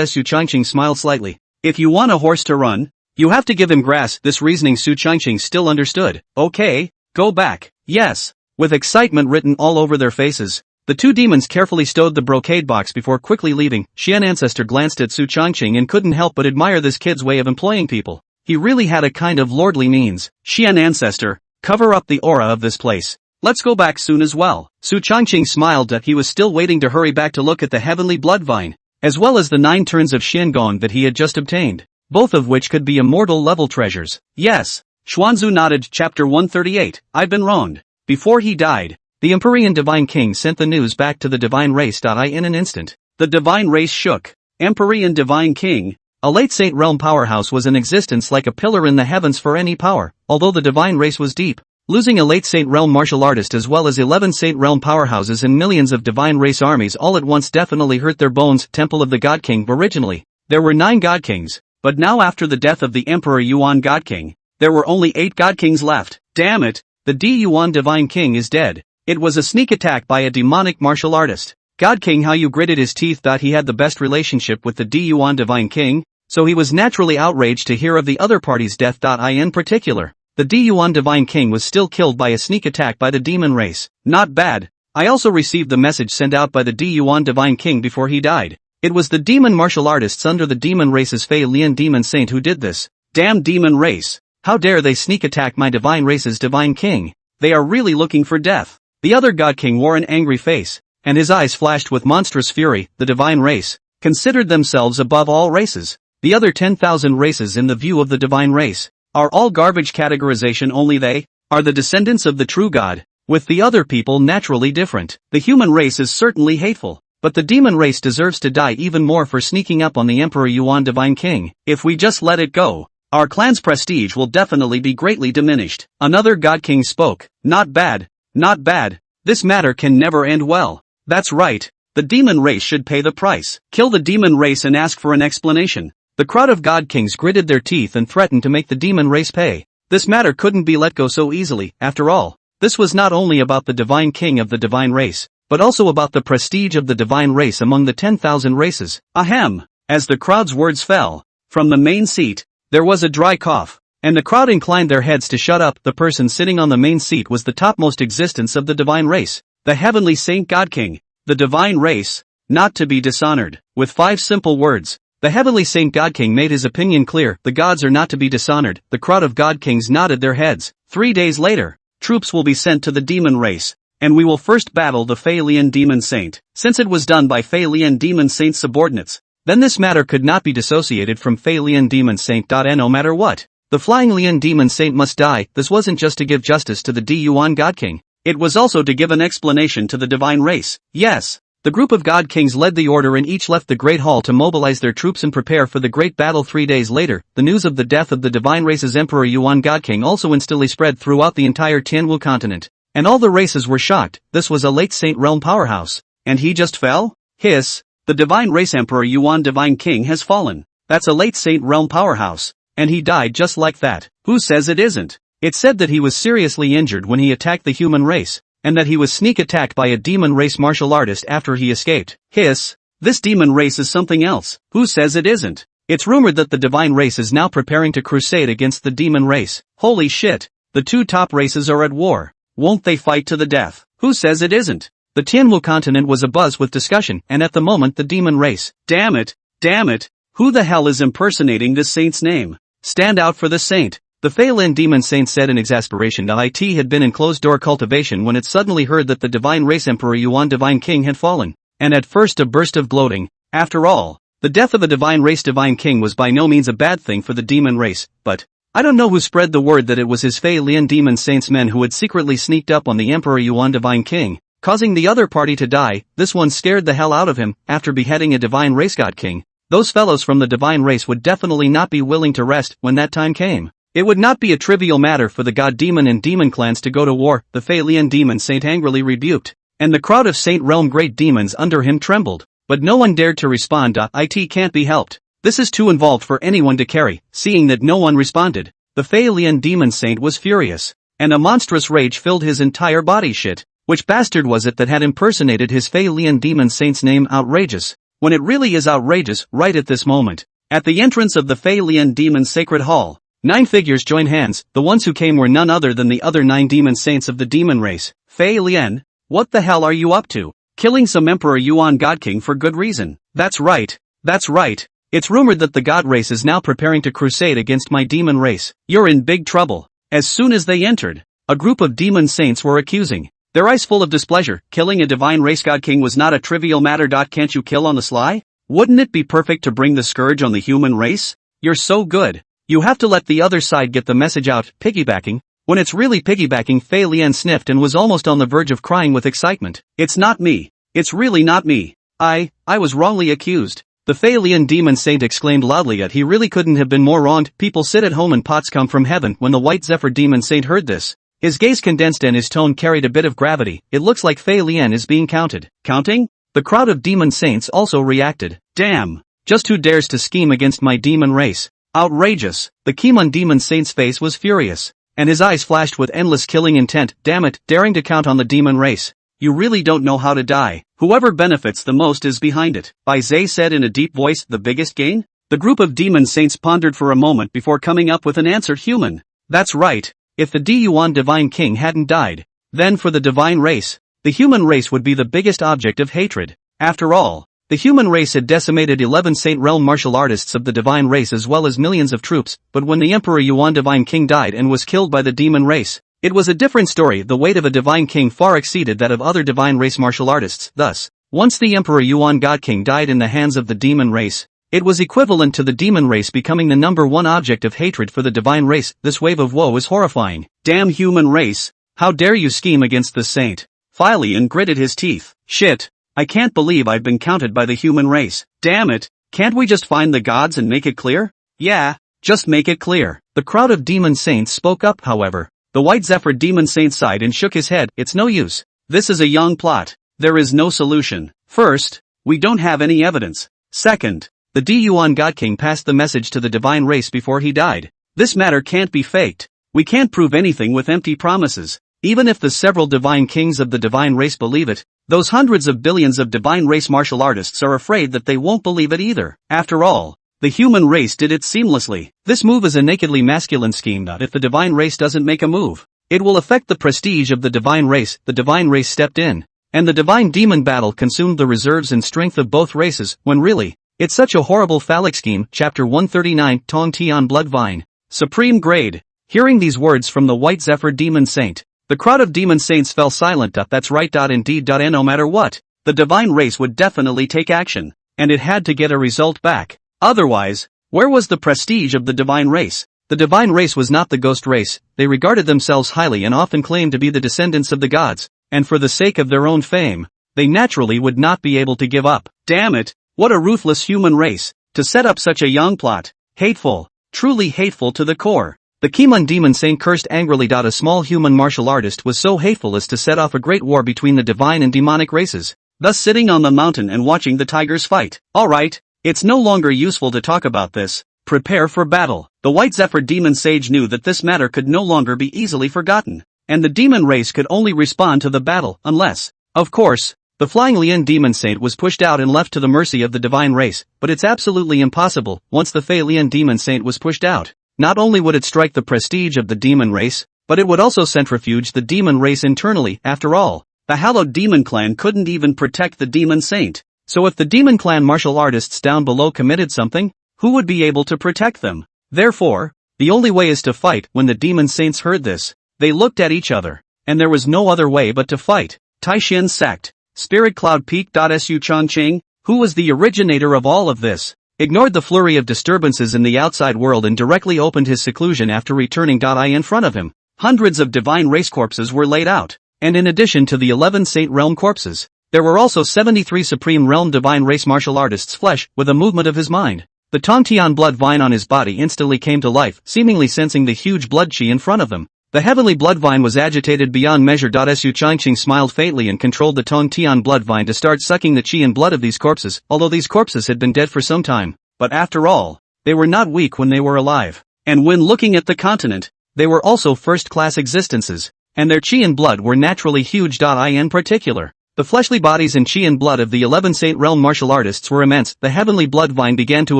Su Changqing smiled slightly. If you want a horse to run, you have to give him grass. This reasoning Su Changqing still understood. Okay, go back. Yes. With excitement written all over their faces, the 2 demons carefully stowed the brocade box before quickly leaving. Xian Ancestor glanced at Su Changqing and couldn't help but admire this kid's way of employing people. He really had a kind of lordly means. Xian Ancestor, cover up the aura of this place. Let's go back soon as well. Su Changqing smiled that he was still waiting to hurry back to look at the heavenly blood vine, as well as the 9 turns of Shen Gong that he had just obtained, both of which could be immortal level treasures. Yes. Xuanzu nodded. Chapter 138, I've been wronged. Before he died, the Empyrean Divine King sent the news back to the Divine Race. In an instant, the Divine Race shook. Empyrean Divine King, a late Saint Realm powerhouse, was in existence like a pillar in the heavens for any power, although the Divine Race was deep. Losing a late Saint Realm martial artist as well as 11 Saint Realm powerhouses and millions of Divine Race armies all at once definitely hurt their bones. Temple of the God King. Originally, there were 9 God Kings, but now after the death of the Emperor Yuan God King, there were only 8 God Kings left. Damn it, the D Yuan Divine King is dead. It was a sneak attack by a demonic martial artist. God King how you gritted his teeth. He had the best relationship with the D Yuan Divine King, so he was naturally outraged to hear of the other party's death. In particular, the D Yuan Divine King was still killed by a sneak attack by the demon race. Not bad. I also received the message sent out by the D Yuan Divine King before he died. It was the demon martial artists under the demon race's Fei Lian Demon Saint who did this. Damn demon race. How dare they sneak attack my divine race's divine king? They are really looking for death. The other God King wore an angry face, and his eyes flashed with monstrous fury. The divine race considered themselves above all races. The other 10,000 races in the view of the divine race are all garbage. Categorization. Only they are the descendants of the true God, with the other people naturally different. The human race is certainly hateful, but the demon race deserves to die even more for sneaking up on the Emperor Yuan Divine King. If we just let it go, our clan's prestige will definitely be greatly diminished. Another God King spoke. Not bad, not bad. This matter can never end well. That's right, the demon race should pay the price. Kill the demon race and ask for an explanation. The crowd of God Kings gritted their teeth and threatened to make the demon race pay. This matter couldn't be let go so easily, after all. This was not only about the divine king of the divine race, but also about the prestige of the divine race among the 10,000 races. Ahem! As the crowd's words fell from the main seat, there was a dry cough, and the crowd inclined their heads to shut up. The person sitting on the main seat was the topmost existence of the divine race, the heavenly saint God King, the divine race, not to be dishonored. With 5 simple words, the heavenly saint God King made his opinion clear: the gods are not to be dishonored. The crowd of God Kings nodded their heads. 3 days later, troops will be sent to the demon race, and we will first battle the Phaelian demon saint. Since it was done by Phaelian demon saint subordinates, then this matter could not be dissociated from Phaelian demon saint. No matter what, the flying Lian demon saint must die. This wasn't just to give justice to the Yuan God King, it was also to give an explanation to the divine race. Yes, the group of God Kings led the order and each left the Great Hall to mobilize their troops and prepare for the great battle. 3 days later, the news of the death of the divine race's Emperor Yuan God King also instantly spread throughout the entire Tianwu continent, and all the races were shocked. This was a late Saint Realm powerhouse, and he just fell? Hiss! The divine race Emperor Yuan Divine King has fallen. That's a late Saint Realm powerhouse, and he died just like that. Who says it isn't? It's said that he was seriously injured when he attacked the human race, and that he was sneak attacked by a demon race martial artist after he escaped. Hiss! This demon race is something else. Who says it isn't? It's rumored that the divine race is now preparing to crusade against the demon race. Holy shit! The 2 top races are at war. Won't they fight to the death? Who says it isn't? The Tianwu continent was abuzz with discussion, and at the moment the demon race. Damn it! Damn it! Who the hell is impersonating this saint's name? Stand out for the saint! The Phaelian demon saint said in exasperation that it had been in closed-door cultivation when it suddenly heard that the divine race Emperor Yuan Divine King had fallen, and at first a burst of gloating. After all, the death of a divine race divine king was by no means a bad thing for the demon race, but I don't know who spread the word that it was his Phaelian demon saint's men who had secretly sneaked up on the Emperor Yuan Divine King, causing the other party to die. This one scared the hell out of him. After beheading a divine race god king, those fellows from the divine race would definitely not be willing to rest when that time came. It would not be a trivial matter for the god demon and demon clans to go to war, the Phaelian demon saint angrily rebuked, and the crowd of Saint Realm great demons under him trembled, but no one dared to respond. It can't be helped. This is too involved for anyone to carry. Seeing that no one responded, the Phaelian demon saint was furious, and a monstrous rage filled his entire body. Shit, which bastard was it that had impersonated his Phaelian demon saint's name? Outrageous, when it really is outrageous. Right at this moment, at the entrance of the Phaelian demon sacred hall, 9 figures joined hands. The ones who came were none other than the other 9 demon saints of the demon race. Phaelian, what the hell are you up to? Killing some Emperor Yuan God King for good reason. That's right. That's right. It's rumored that the god race is now preparing to crusade against my demon race. You're in big trouble. As soon as they entered, a group of demon saints were accusing, their eyes full of displeasure. Killing a divine race god king was not a trivial matter. Can't you kill on the sly? Wouldn't it be perfect to bring the scourge on the human race? You're so good. You have to let the other side get the message out. Piggybacking, when it's really piggybacking. Phaelian sniffed and was almost on the verge of crying with excitement. It's not me. It's really not me. I was wrongly accused. The Phaelian demon saint exclaimed loudly that he really couldn't have been more wronged. People sit at home and pots come from heaven. When the white Zephyr demon saint heard this, his gaze condensed and his tone carried a bit of gravity. It looks like Phaelian is being counted. Counting? The crowd of demon saints also reacted. Damn! Just who dares to scheme against my demon race? Outrageous! The Kimon demon saint's face was furious, and his eyes flashed with endless killing intent. Damn it, daring to count on the demon race. You really don't know how to die. Whoever benefits the most is behind it. Zay said in a deep voice. The biggest gain? The group of demon saints pondered for a moment before coming up with an answer. Human. That's right. If the Yuan Divine King hadn't died, then for the divine race, the human race would be the biggest object of hatred. After all, the human race had decimated 11 Saint Realm martial artists of the divine race as well as millions of troops, but when the Emperor Yuan Divine King died and was killed by the demon race, it was a different story. The weight of a divine king far exceeded that of other divine race martial artists. Thus, once the Emperor Yuan God King died in the hands of the demon race, it was equivalent to the demon race becoming the #1 object of hatred for the divine race. This wave of woe is horrifying. Damn human race! How dare you scheme against the saint? Phaelian gritted his teeth. Shit! I can't believe I've been counted by the human race. Damn it! Can't we just find the gods and make it clear? Yeah, just make it clear. The crowd of demon saints spoke up. However, the white Zephyr demon saint sighed and shook his head. It's no use. This is a young plot. There is no solution. First, we don't have any evidence. Second, the Yuan God King passed the message to the divine race before he died. This matter can't be faked. We can't prove anything with empty promises. Even if the several divine kings of the divine race believe it, those hundreds of billions of divine race martial artists are afraid that they won't believe it either. After all, the human race did it seamlessly. This move is a nakedly masculine scheme that if the divine race doesn't make a move, it will affect the prestige of the divine race. The divine race stepped in, and the divine demon battle consumed the reserves and strength of both races, when really, it's such a horrible phallic scheme. Chapter 139 Tong Tian Bloodvine. Supreme Grade. Hearing these words from the White Zephyr Demon Saint, the crowd of demon saints fell silent. That's right. Indeed. And no matter what, the divine race would definitely take action, and it had to get a result back. Otherwise, where was the prestige of the divine race? The divine race was not the ghost race. They regarded themselves highly and often claimed to be the descendants of the gods, and for the sake of their own fame, they naturally would not be able to give up. Damn it, what a ruthless human race, to set up such a young plot. Hateful, truly hateful to the core. The Kimun Demon Saint cursed angrily. A small human martial artist was so hateful as to set off a great war between the divine and demonic races, thus sitting on the mountain and watching the tigers fight. Alright, it's no longer useful to talk about this. Prepare for battle. The White Zephyr Demon Sage knew that this matter could no longer be easily forgotten, and the demon race could only respond to the battle unless, of course, the Flying Lian Demon Saint was pushed out and left to the mercy of the divine race. But it's absolutely impossible. Once the Fei Lian Demon Saint was pushed out, not only would it strike the prestige of the demon race, but it would also centrifuge the demon race internally. After all, the hallowed demon clan couldn't even protect the demon saint. So if the demon clan martial artists down below committed something, who would be able to protect them? Therefore, the only way is to fight. When the demon saints heard this, they looked at each other, and there was no other way but to fight. Taishin sacked Spirit Cloud Peak. Su Changqing, who was the originator of all of this, ignored the flurry of disturbances in the outside world and directly opened his seclusion after returning. In front of him, hundreds of divine race corpses were laid out, and in addition to the 11 Saint Realm corpses, there were also 73 Supreme Realm divine race martial artists' flesh. With a movement of his mind, the Tongtian blood vine on his body instantly came to life, seemingly sensing the huge blood chi in front of them. The heavenly blood vine was agitated beyond measure. Su Changqing smiled faintly and controlled the Tongtian blood vine to start sucking the chi and blood of these corpses, although these corpses had been dead for some time. But after all, they were not weak when they were alive. And when looking at the continent, they were also first-class existences, and their chi and blood were naturally huge. In particular, the fleshly bodies and chi and blood of the 11 Saint Realm martial artists were immense. The heavenly blood vine began to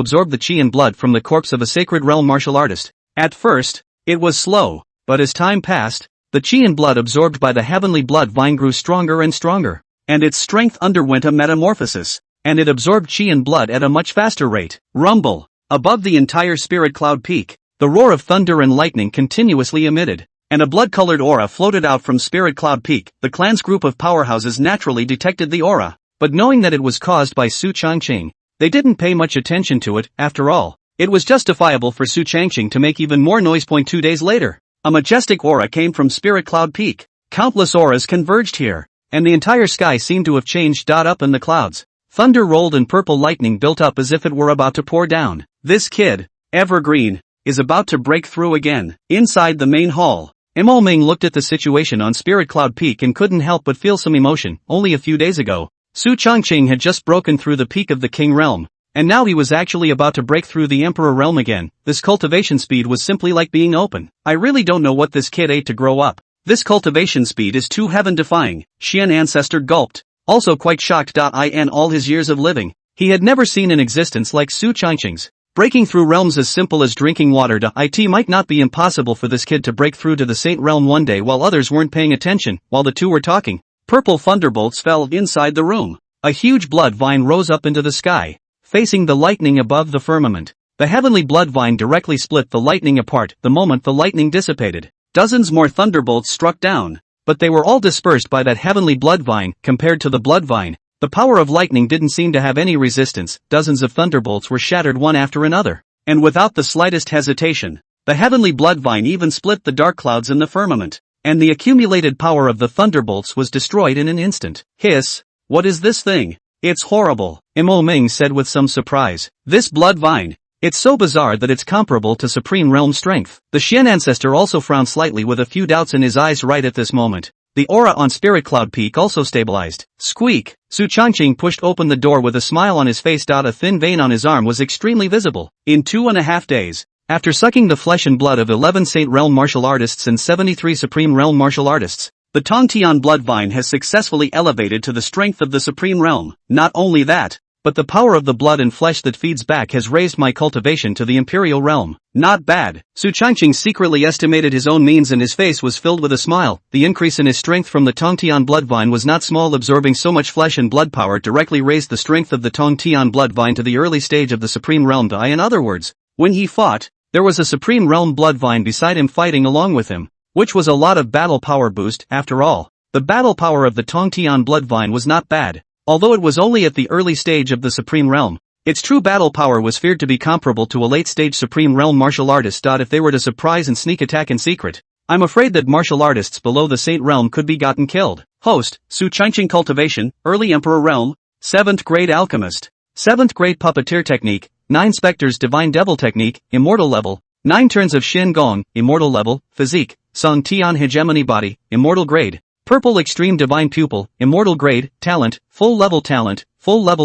absorb the chi and blood from the corpse of a sacred realm martial artist. At first, it was slow, but as time passed, the chi and blood absorbed by the heavenly blood vine grew stronger and stronger, and its strength underwent a metamorphosis, and it absorbed chi and blood at a much faster rate. Rumble. Above the entire Spirit Cloud Peak, the roar of thunder and lightning continuously emitted, and a blood-colored aura floated out from Spirit Cloud Peak. The clan's group of powerhouses naturally detected the aura, but knowing that it was caused by Su Changqing, they didn't pay much attention to it. After all, it was justifiable for Su Changqing to make even more noise. 2 days later, a majestic aura came from Spirit Cloud Peak. Countless auras converged here, and the entire sky seemed to have changed. Up in the clouds, thunder rolled and purple lightning built up as if it were about to pour down. This kid, Evergreen, is about to break through again. Inside the main hall, Mo Ming looked at the situation on Spirit Cloud Peak and couldn't help but feel some emotion. Only a few days ago, Su Changqing had just broken through the peak of the King Realm, and now he was actually about to break through the Emperor Realm again. This cultivation speed was simply like being open. I really don't know what this kid ate to grow up. This cultivation speed is too heaven-defying. Xian Ancestor gulped, also quite shocked. In all his years of living, he had never seen an existence like Su Changqing's. Breaking through realms as simple as drinking water. It might not be impossible for this kid to break through to the Saint Realm one day. While others weren't paying attention, while the two were talking, purple thunderbolts fell inside the room. A huge blood vine rose up into the sky, facing the lightning above the firmament. The heavenly blood vine directly split the lightning apart. The moment the lightning dissipated, dozens more thunderbolts struck down, but they were all dispersed by that heavenly blood vine. Compared to the blood vine, the power of lightning didn't seem to have any resistance. Dozens of thunderbolts were shattered one after another, and without the slightest hesitation, the heavenly blood vine even split the dark clouds in the firmament, and the accumulated power of the thunderbolts was destroyed in an instant. Hiss, what is this thing? It's horrible, Mo Ming said with some surprise. This blood vine, it's so bizarre that it's comparable to Supreme Realm strength. The Xian Ancestor also frowned slightly with a few doubts in his eyes. Right at this moment, the aura on Spirit Cloud Peak also stabilized. Squeak! Su Changqing pushed open the door with a smile on his face. A thin vein on his arm was extremely visible. In 2.5 days, After sucking the flesh and blood of 11 Saint Realm martial artists and 73 Supreme Realm martial artists, the Tongtian blood vine has successfully elevated to the strength of the Supreme Realm. Not only that, but the power of the blood and flesh that feeds back has raised my cultivation to the Imperial Realm. Not bad. Su Changqing secretly estimated his own means and his face was filled with a smile. The increase in his strength from the Tongtian blood vine was not small. Absorbing so much flesh and blood power directly raised the strength of the Tongtian blood vine to the early stage of the Supreme Realm. In other words, when he fought, there was a Supreme Realm blood vine beside him fighting along with him, which was a lot of battle power boost. After all, the battle power of the Tongtian blood vine was not bad. Although it was only at the early stage of the Supreme Realm, its true battle power was feared to be comparable to a late-stage Supreme Realm martial artist. If they were to surprise and sneak attack in secret, I'm afraid that martial artists below the Saint Realm could be gotten killed. Host, Su Changqing Cultivation, Early Emperor Realm, 7th Grade Alchemist, 7th Grade Puppeteer Technique, 9 Spectres Divine Devil Technique, Immortal Level, 9 Turns of Shin Gong, Immortal Level, Physique, Song Tian Hegemony Body, Immortal Grade. Purple Extreme Divine Pupil, Immortal Grade, Talent, Full Level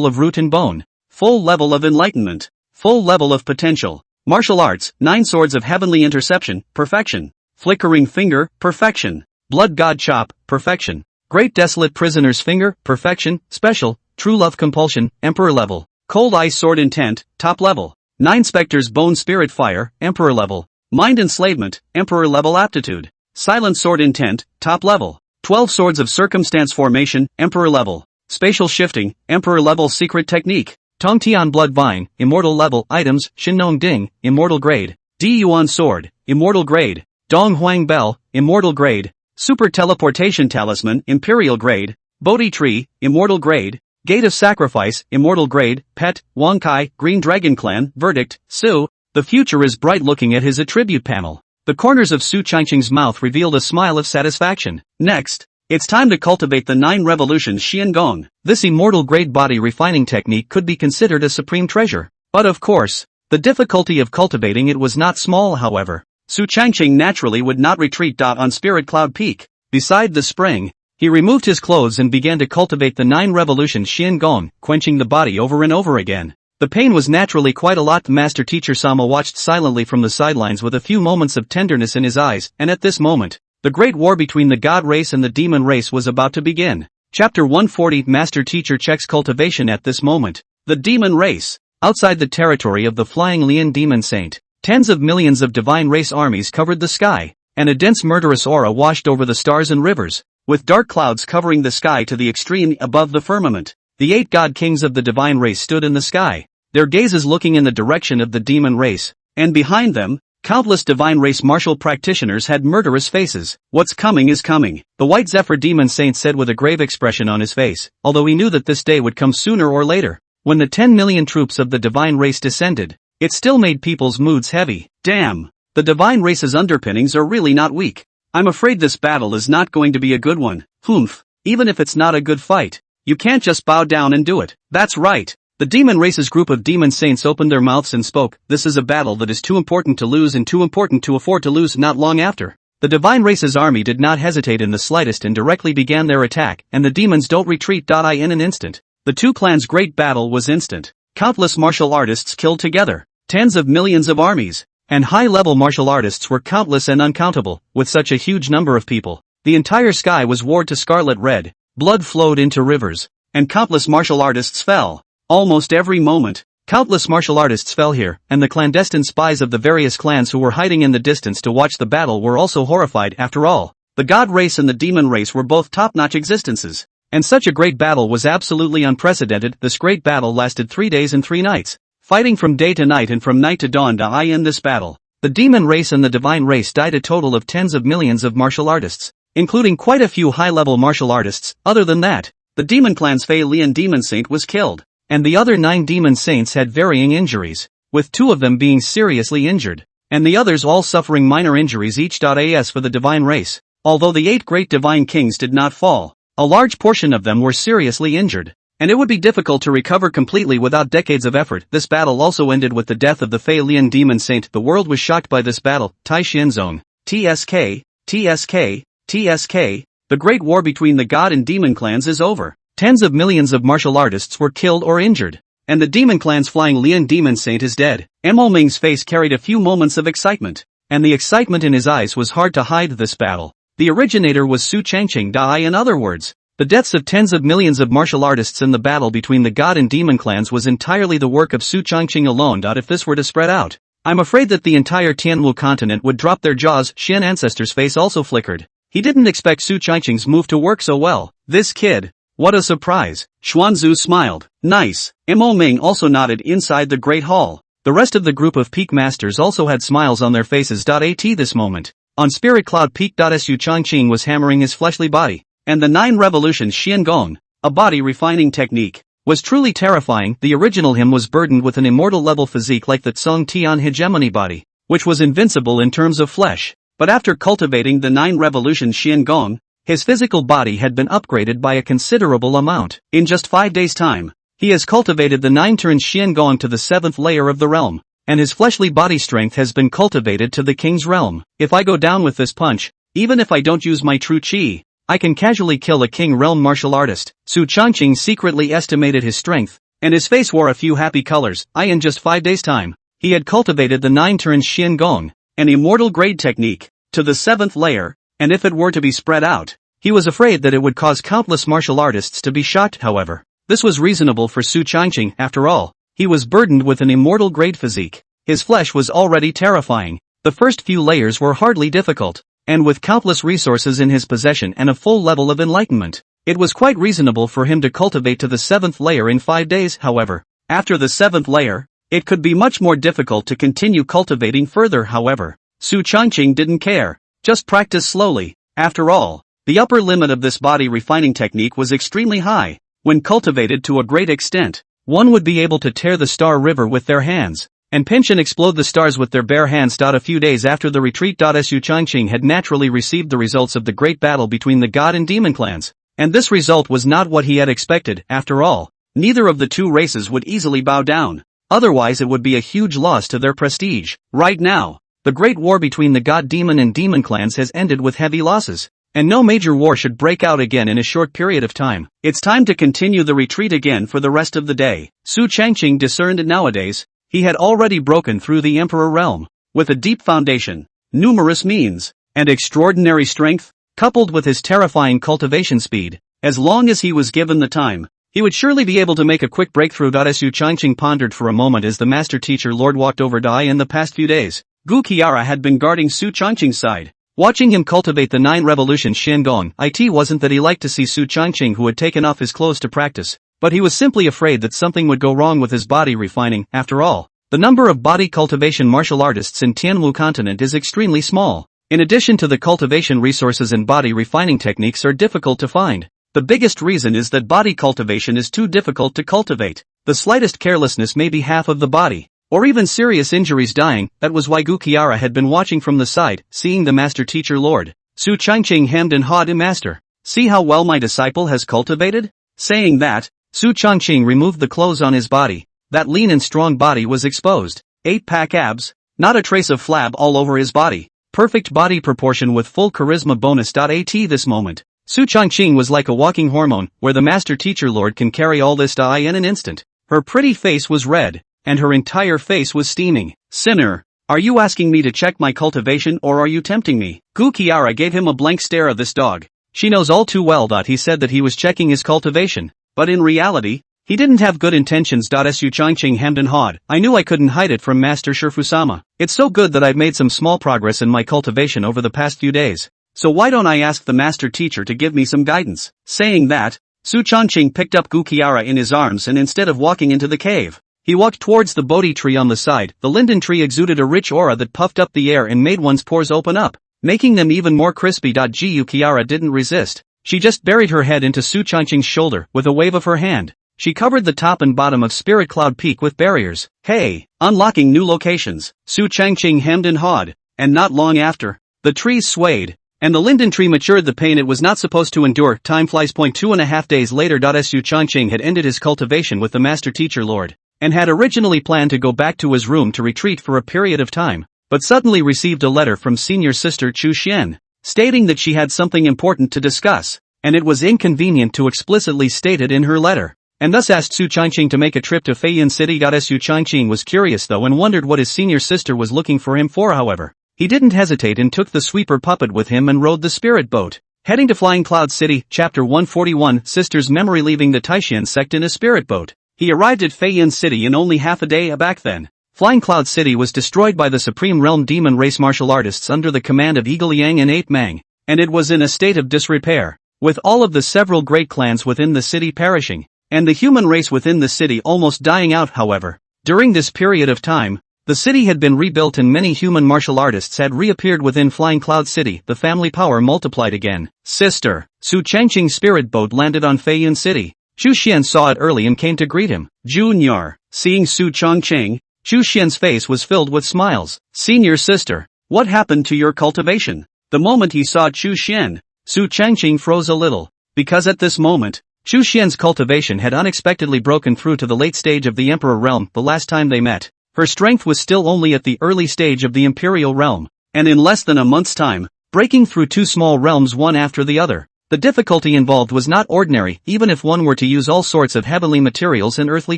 of Root and Bone, Full Level of Enlightenment, Full Level of Potential, Martial Arts, 9 Swords of Heavenly Interception, Perfection, Flickering Finger, Perfection, Blood God Chop, Perfection, Great Desolate Prisoner's Finger, Perfection, Special, True Love Compulsion, Emperor Level, Cold Ice Sword Intent, Top Level, 9 Spectres Bone Spirit Fire, Emperor Level, Mind Enslavement, Emperor Level Aptitude, Silent Sword Intent, Top Level. 12 Swords of Circumstance Formation, Emperor Level, Spatial Shifting, Emperor Level Secret Technique, Tongtian Blood Vine, Immortal Level Items, Shinnong Ding, Immortal Grade, Di Yuan Sword, Immortal Grade, Dong Huang Bell, Immortal Grade, Super Teleportation Talisman, Imperial Grade, Bodhi Tree, Immortal Grade, Gate of Sacrifice, Immortal Grade, Pet, Wong Kai, Green Dragon Clan, Verdict, Su. The future is bright. Looking at his attribute panel, the corners of Su Changqing's mouth revealed a smile of satisfaction. Next, it's time to cultivate the 9 Revolutions Xian Gong. This immortal grade body refining technique could be considered a supreme treasure. But of course, the difficulty of cultivating it was not small. However, Su Changqing naturally would not retreat. On Spirit Cloud Peak, beside the spring, he removed his clothes and began to cultivate the 9 Revolutions Xian Gong, quenching the body over and over again. The pain was naturally quite a lot. The master teacher Sama watched silently from the sidelines with a few moments of tenderness in his eyes, and at this moment, the great war between the god race and the demon race was about to begin. Chapter 140 Master Teacher checks cultivation. At this moment, the demon race. Outside the territory of the Flying Lian Demon Saint, tens of millions of divine race armies covered the sky, and a dense murderous aura washed over the stars and rivers, with dark clouds covering the sky to the extreme above the firmament. The 8 god kings of the divine race stood in the sky, their gazes looking in the direction of the demon race, and behind them, countless divine race martial practitioners had murderous faces. What's coming is coming, the White Zephyr Demon Saint said with a grave expression on his face, although he knew that this day would come sooner or later. When the 10 million troops of the divine race descended, it still made people's moods heavy. Damn, the divine race's underpinnings are really not weak. I'm afraid this battle is not going to be a good one. Humph, even if it's not a good fight, you can't just bow down and do it. That's right. The demon race's group of demon saints opened their mouths and spoke. This is a battle that is too important to lose and too important to afford to lose. Not long after, the divine race's army did not hesitate in the slightest and directly began their attack, and the demons don't retreat. In an instant, the two clans' great battle was instant. Countless martial artists killed together, tens of millions of armies, and high-level martial artists were countless and uncountable. With such a huge number of people, the entire sky was warred to scarlet red, blood flowed into rivers, and countless martial artists fell. Almost every moment, countless martial artists fell here, and the clandestine spies of the various clans who were hiding in the distance to watch the battle were also horrified. After all, the god race and the demon race were both top-notch existences, and such a great battle was absolutely unprecedented. This great battle lasted 3 days and 3 nights, fighting from day to night and from night to dawn. In this battle, the demon race and the divine race died a total of tens of millions of martial artists, including quite a few high-level martial artists. Other than that, the demon clan's Fei Lian Demon Saint was killed, and the other 9 demon saints had varying injuries, with 2 of them being seriously injured, and the others all suffering minor injuries each. As for the divine race, although the 8 great divine kings did not fall, a large portion of them were seriously injured, and it would be difficult to recover completely without decades of effort. This battle also ended with the death of the Fei Lian Demon Saint. The world was shocked by this battle. Tai Xianzong, TSK, TSK, TSK, the great war between the god and demon clans is over. Tens of millions of martial artists were killed or injured, and the demon clan's flying Lian demon saint is dead. Mo Ming's face carried a few moments of excitement, and the excitement in his eyes was hard to hide this battle. The originator was Su Changqing Dai. In other words, the deaths of tens of millions of martial artists in the battle between the god and demon clans was entirely the work of Su Changqing alone. If this were to spread out, I'm afraid that the entire Tianwu continent would drop their jaws. Xian Ancestor's face also flickered. He didn't expect Su Changqing's move to work so well. This kid, what a surprise. Xuanzu smiled. Nice. Mo Ming also nodded inside the Great Hall. The rest of the group of peak masters also had smiles on their faces. At this moment, on Spirit Cloud Peak. Su Changqing was hammering his fleshly body, and the 9 revolutions Xian Gong, a body refining technique, was truly terrifying. The original him was burdened with an immortal level physique like the Tsung Tian hegemony body, which was invincible in terms of flesh. But after cultivating the 9 revolutions Xian Gong, his physical body had been upgraded by a considerable amount. In just 5 days' time, he has cultivated the 9 turns Xian Gong to the 7th layer of the realm, and his fleshly body strength has been cultivated to the king's realm. If I go down with this punch, even if I don't use my true chi, I can casually kill a king realm martial artist. Su Changqing secretly estimated his strength, and his face wore a few happy colors. In just 5 days' time, he had cultivated the 9 turns Xian Gong, an immortal grade technique, to the 7th layer, and if it were to be spread out, he was afraid that it would cause countless martial artists to be shocked. However, this was reasonable for Su Changqing. After all, he was burdened with an immortal grade physique. His flesh was already terrifying. The first few layers were hardly difficult, and with countless resources in his possession and a full level of enlightenment, it was quite reasonable for him to cultivate to the 7th layer in 5 days. However, after the 7th layer, it could be much more difficult to continue cultivating further. However, Su Changqing didn't care. Just practice slowly. After all, the upper limit of this body refining technique was extremely high. When cultivated to a great extent, one would be able to tear the star river with their hands, and pinch and explode the stars with their bare hands. A few days after the retreat, Su Changqing had naturally received the results of the great battle between the god and demon clans, and this result was not what he had expected. After all, neither of the two races would easily bow down, otherwise it would be a huge loss to their prestige. Right now, the great war between the god demon and demon clans has ended with heavy losses, and no major war should break out again in a short period of time. It's time to continue the retreat again for the rest of the day. Su Changqing discerned nowadays, he had already broken through the emperor realm, with a deep foundation, numerous means, and extraordinary strength, coupled with his terrifying cultivation speed. As long as he was given the time, he would surely be able to make a quick breakthrough. Su Changqing pondered for a moment as the master teacher lord walked over. In the past few days, Gu Qiara had been guarding Su Changqing's side, watching him cultivate the 9 revolutions Xian Gong. It wasn't that he liked to see Su Changqing who had taken off his clothes to practice, but he was simply afraid that something would go wrong with his body refining. After all, the number of body cultivation martial artists in Tianwu continent is extremely small. In addition to the cultivation resources and body refining techniques are difficult to find, the biggest reason is that body cultivation is too difficult to cultivate. The slightest carelessness may be half of the body, or even serious injuries dying. That was why Gu Qiara had been watching from the side, seeing the master teacher lord Su Changqing hemmed and hawed. Master, see how well my disciple has cultivated? Saying that, Su Changqing removed the clothes on his body. That lean and strong body was exposed. 8-pack abs, not a trace of flab all over his body. Perfect body proportion with full charisma bonus. At this moment, Su Changqing was like a walking hormone, where the master teacher lord can carry all this in an instant. Her pretty face was red, and her entire face was steaming. Sinner, are you asking me to check my cultivation or are you tempting me? Gu Qiara gave him a blank stare of this dog. She knows all too well. He said that he was checking his cultivation, but in reality, he didn't have good intentions. Su Changqing hemmed and hawed. I knew I couldn't hide it from Master Shifusama. It's so good that I've made some small progress in my cultivation over the past few days. So why don't I ask the master teacher to give me some guidance? Saying that, Su Changqing picked up Gu Qiara in his arms and instead of walking into the cave, he walked towards the Bodhi tree on the side. The linden tree exuded a rich aura that puffed up the air and made one's pores open up, making them even more crispy. Gu Qiara didn't resist. She just buried her head into Su Changqing's shoulder with a wave of her hand. She covered the top and bottom of Spirit Cloud Peak with barriers. Hey, unlocking new locations. Su Changqing hemmed and hawed, and not long after, the trees swayed, and the linden tree matured the pain it was not supposed to endure. Time flies. 2.5 days later. Su Changqing had ended his cultivation with the master teacher lord, and had originally planned to go back to his room to retreat for a period of time, but suddenly received a letter from senior sister Chu Xian, stating that she had something important to discuss, and it was inconvenient to explicitly state it in her letter. and thus asked Su Changqing to make a trip to Feiyin City. Su Changqing was curious though and wondered what his senior sister was looking for him for. However, he didn't hesitate and took the sweeper puppet with him and rode the spirit boat, heading to Flying Cloud City. Chapter 141, Sister's Memory. Leaving the Taishan sect in a spirit boat, he arrived at Feiyin City in only half a day. Back then, Flying Cloud City was destroyed by the Supreme Realm Demon Race martial artists under the command of Eagle Yang and Ape Mang, and it was in a state of disrepair, with all of the several great clans within the city perishing, and the human race within the city almost dying out. However, during this period of time, the city had been rebuilt and many human martial artists had reappeared within Flying Cloud City. The family power multiplied again. Sister, Su Changqing's spirit boat landed on Feiyin City. Chu Xian saw it early and came to greet him. Junior, seeing Su Changqing, Chu Xian's face was filled with smiles. Senior sister, what happened to your cultivation? The moment he saw Chu Xian, Su Changqing froze a little, because at this moment, Chu Xian's cultivation had unexpectedly broken through to the late stage of the Emperor realm. The last time they met, her strength was still only at the early stage of the Imperial realm, and in less than a month's time, breaking through two small realms one after the other. The difficulty involved was not ordinary. Even if one were to use all sorts of heavenly materials and earthly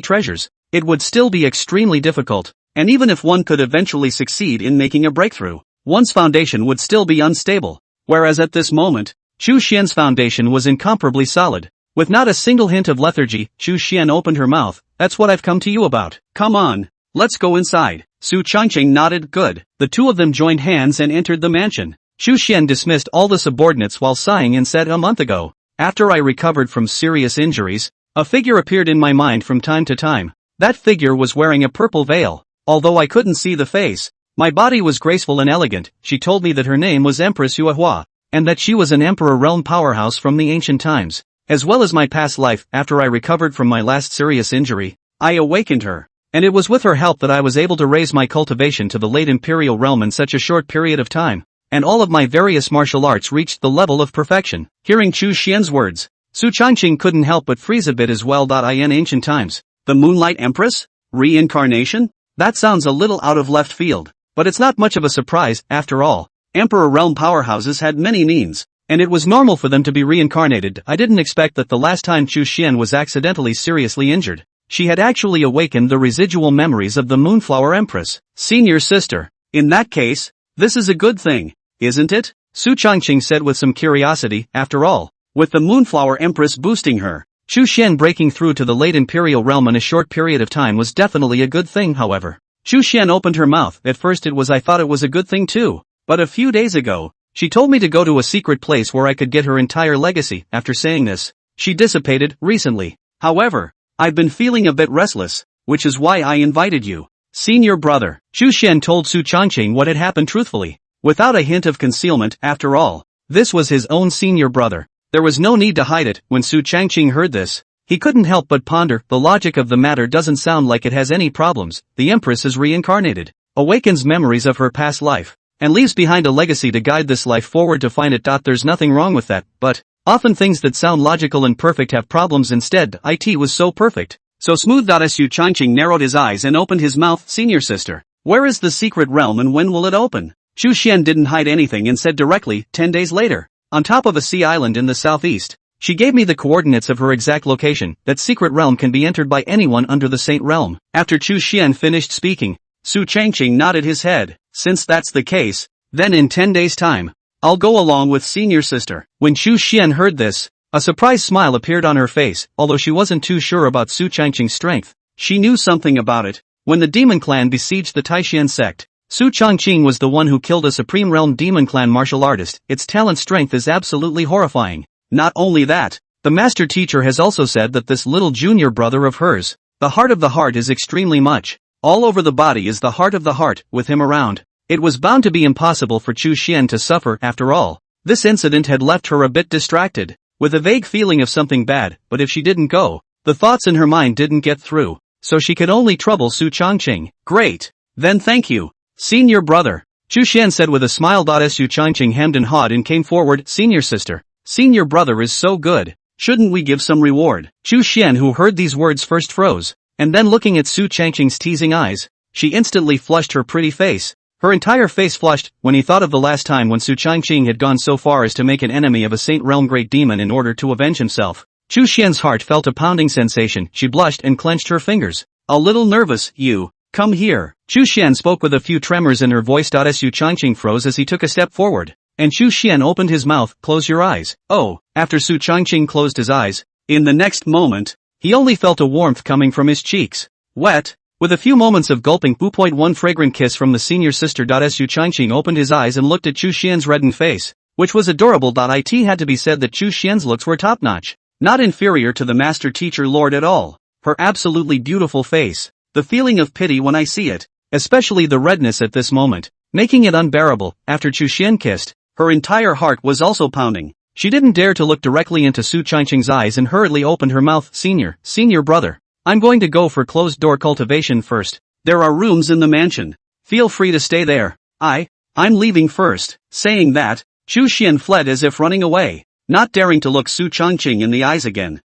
treasures, it would still be extremely difficult, and even if one could eventually succeed in making a breakthrough, one's foundation would still be unstable. Whereas at this moment, Chu Xian's foundation was incomparably solid. With not a single hint of lethargy, Chu Xian opened her mouth. That's what I've come to you about. Come on, let's go inside. Su Changqing nodded. Good. The two of them joined hands and entered the mansion. Chu Xian dismissed all the subordinates while sighing and said, a month ago, after I recovered from serious injuries, a figure appeared in my mind from time to time. That figure was wearing a purple veil. Although I couldn't see the face, my body was graceful and elegant. She told me that her name was Empress Yuehua, and that she was an Emperor realm powerhouse from the ancient times, as well as my past life. After I recovered from my last serious injury, I awakened her, and it was with her help that I was able to raise my cultivation to the late Imperial realm in such a short period of time, and all of my various martial arts reached the level of perfection. Hearing Chu Xian's words, Su Changqing couldn't help but freeze a bit as well. In ancient times, the Moonlight Empress? Reincarnation? That sounds a little out of left field, but it's not much of a surprise. After all, Emperor realm powerhouses had many means, and it was normal for them to be reincarnated. I didn't expect that the last time Chu Xian was accidentally seriously injured, she had actually awakened the residual memories of the Moonflower Empress. Senior sister, in that case, this is a good thing, isn't it? Su Changqing said with some curiosity. After all, with the Moonflower Empress boosting her, Chu Xian breaking through to the late Imperial realm in a short period of time was definitely a good thing. However, Chu Xian opened her mouth. At first I thought it was a good thing too, but a few days ago, she told me to go to a secret place where I could get her entire legacy. After saying this, she dissipated. Recently, however, I've been feeling a bit restless, which is why I invited you. Senior brother, Chu Xian told Su Changqing what had happened truthfully, without a hint of concealment. After all, this was his own senior brother. There was no need to hide it. When Su Changqing heard this, he couldn't help but ponder. The logic of the matter doesn't sound like it has any problems. The Empress is reincarnated, awakens memories of her past life, and leaves behind a legacy to guide this life forward to find it. There's nothing wrong with that, but often things that sound logical and perfect have problems instead. It was so perfect, so smooth. Su Changqing narrowed his eyes and opened his mouth. Senior sister, where is the secret realm and when will it open? Chu Xian didn't hide anything and said directly, 10 days later, on top of a sea island in the southeast. She gave me the coordinates of her exact location. That secret realm can be entered by anyone under the Saint Realm. After Chu Xian finished speaking, Su Changqing nodded his head. Since that's the case, then in 10 days' time, I'll go along with senior sister. When Chu Xian heard this, a surprised smile appeared on her face. Although she wasn't too sure about Su Changqing's strength, she knew something about it. When the demon clan besieged the Taishan sect, Su Changqing was the one who killed a Supreme Realm Demon Clan martial artist. Its talent strength is absolutely horrifying. Not only that, the master teacher has also said that this little junior brother of hers, the heart of the heart, is extremely much. All over the body is the heart of the heart. With him around, it was bound to be impossible for Chu Xian to suffer. After all, this incident had left her a bit distracted, with a vague feeling of something bad. But if she didn't go, the thoughts in her mind didn't get through, so she could only trouble Su Changqing. Great. Then thank you, senior brother, Chu Xian said with a smile. Su Changqing hemmed and hawed and came forward. Senior sister, senior brother is so good, shouldn't we give some reward? Chu Xian, who heard these words, first froze, and then looking at Su Changqing's teasing eyes, she instantly flushed her pretty face. Her entire face flushed when he thought of the last time when Su Changqing had gone so far as to make an enemy of a Saint Realm great demon in order to avenge himself. Chu Xian's heart felt a pounding sensation. She blushed and clenched her fingers. A little nervous, you. Come here. Chu Xian spoke with a few tremors in her voice. Su Changqing froze as he took a step forward. And Chu Xian opened his mouth. Close your eyes. Oh, after Su Changqing closed his eyes, in the next moment, he only felt a warmth coming from his cheeks. Wet. With a few moments of gulping. 2.1 fragrant kiss from the senior sister. Su Changqing opened his eyes and looked at Chu Xian's reddened face, which was adorable. It had to be said that Chu Xian's looks were top-notch. Not inferior to the master teacher lord at all. Her absolutely beautiful face. The feeling of pity when I see it, especially the redness at this moment, making it unbearable. After Chu Xian kissed, her entire heart was also pounding. She didn't dare to look directly into Su Changqing's eyes and hurriedly opened her mouth. Senior brother. I'm going to go for closed-door cultivation first. There are rooms in the mansion. Feel free to stay there. I'm leaving first. Saying that, Chu Xian fled as if running away, not daring to look Su Changqing in the eyes again.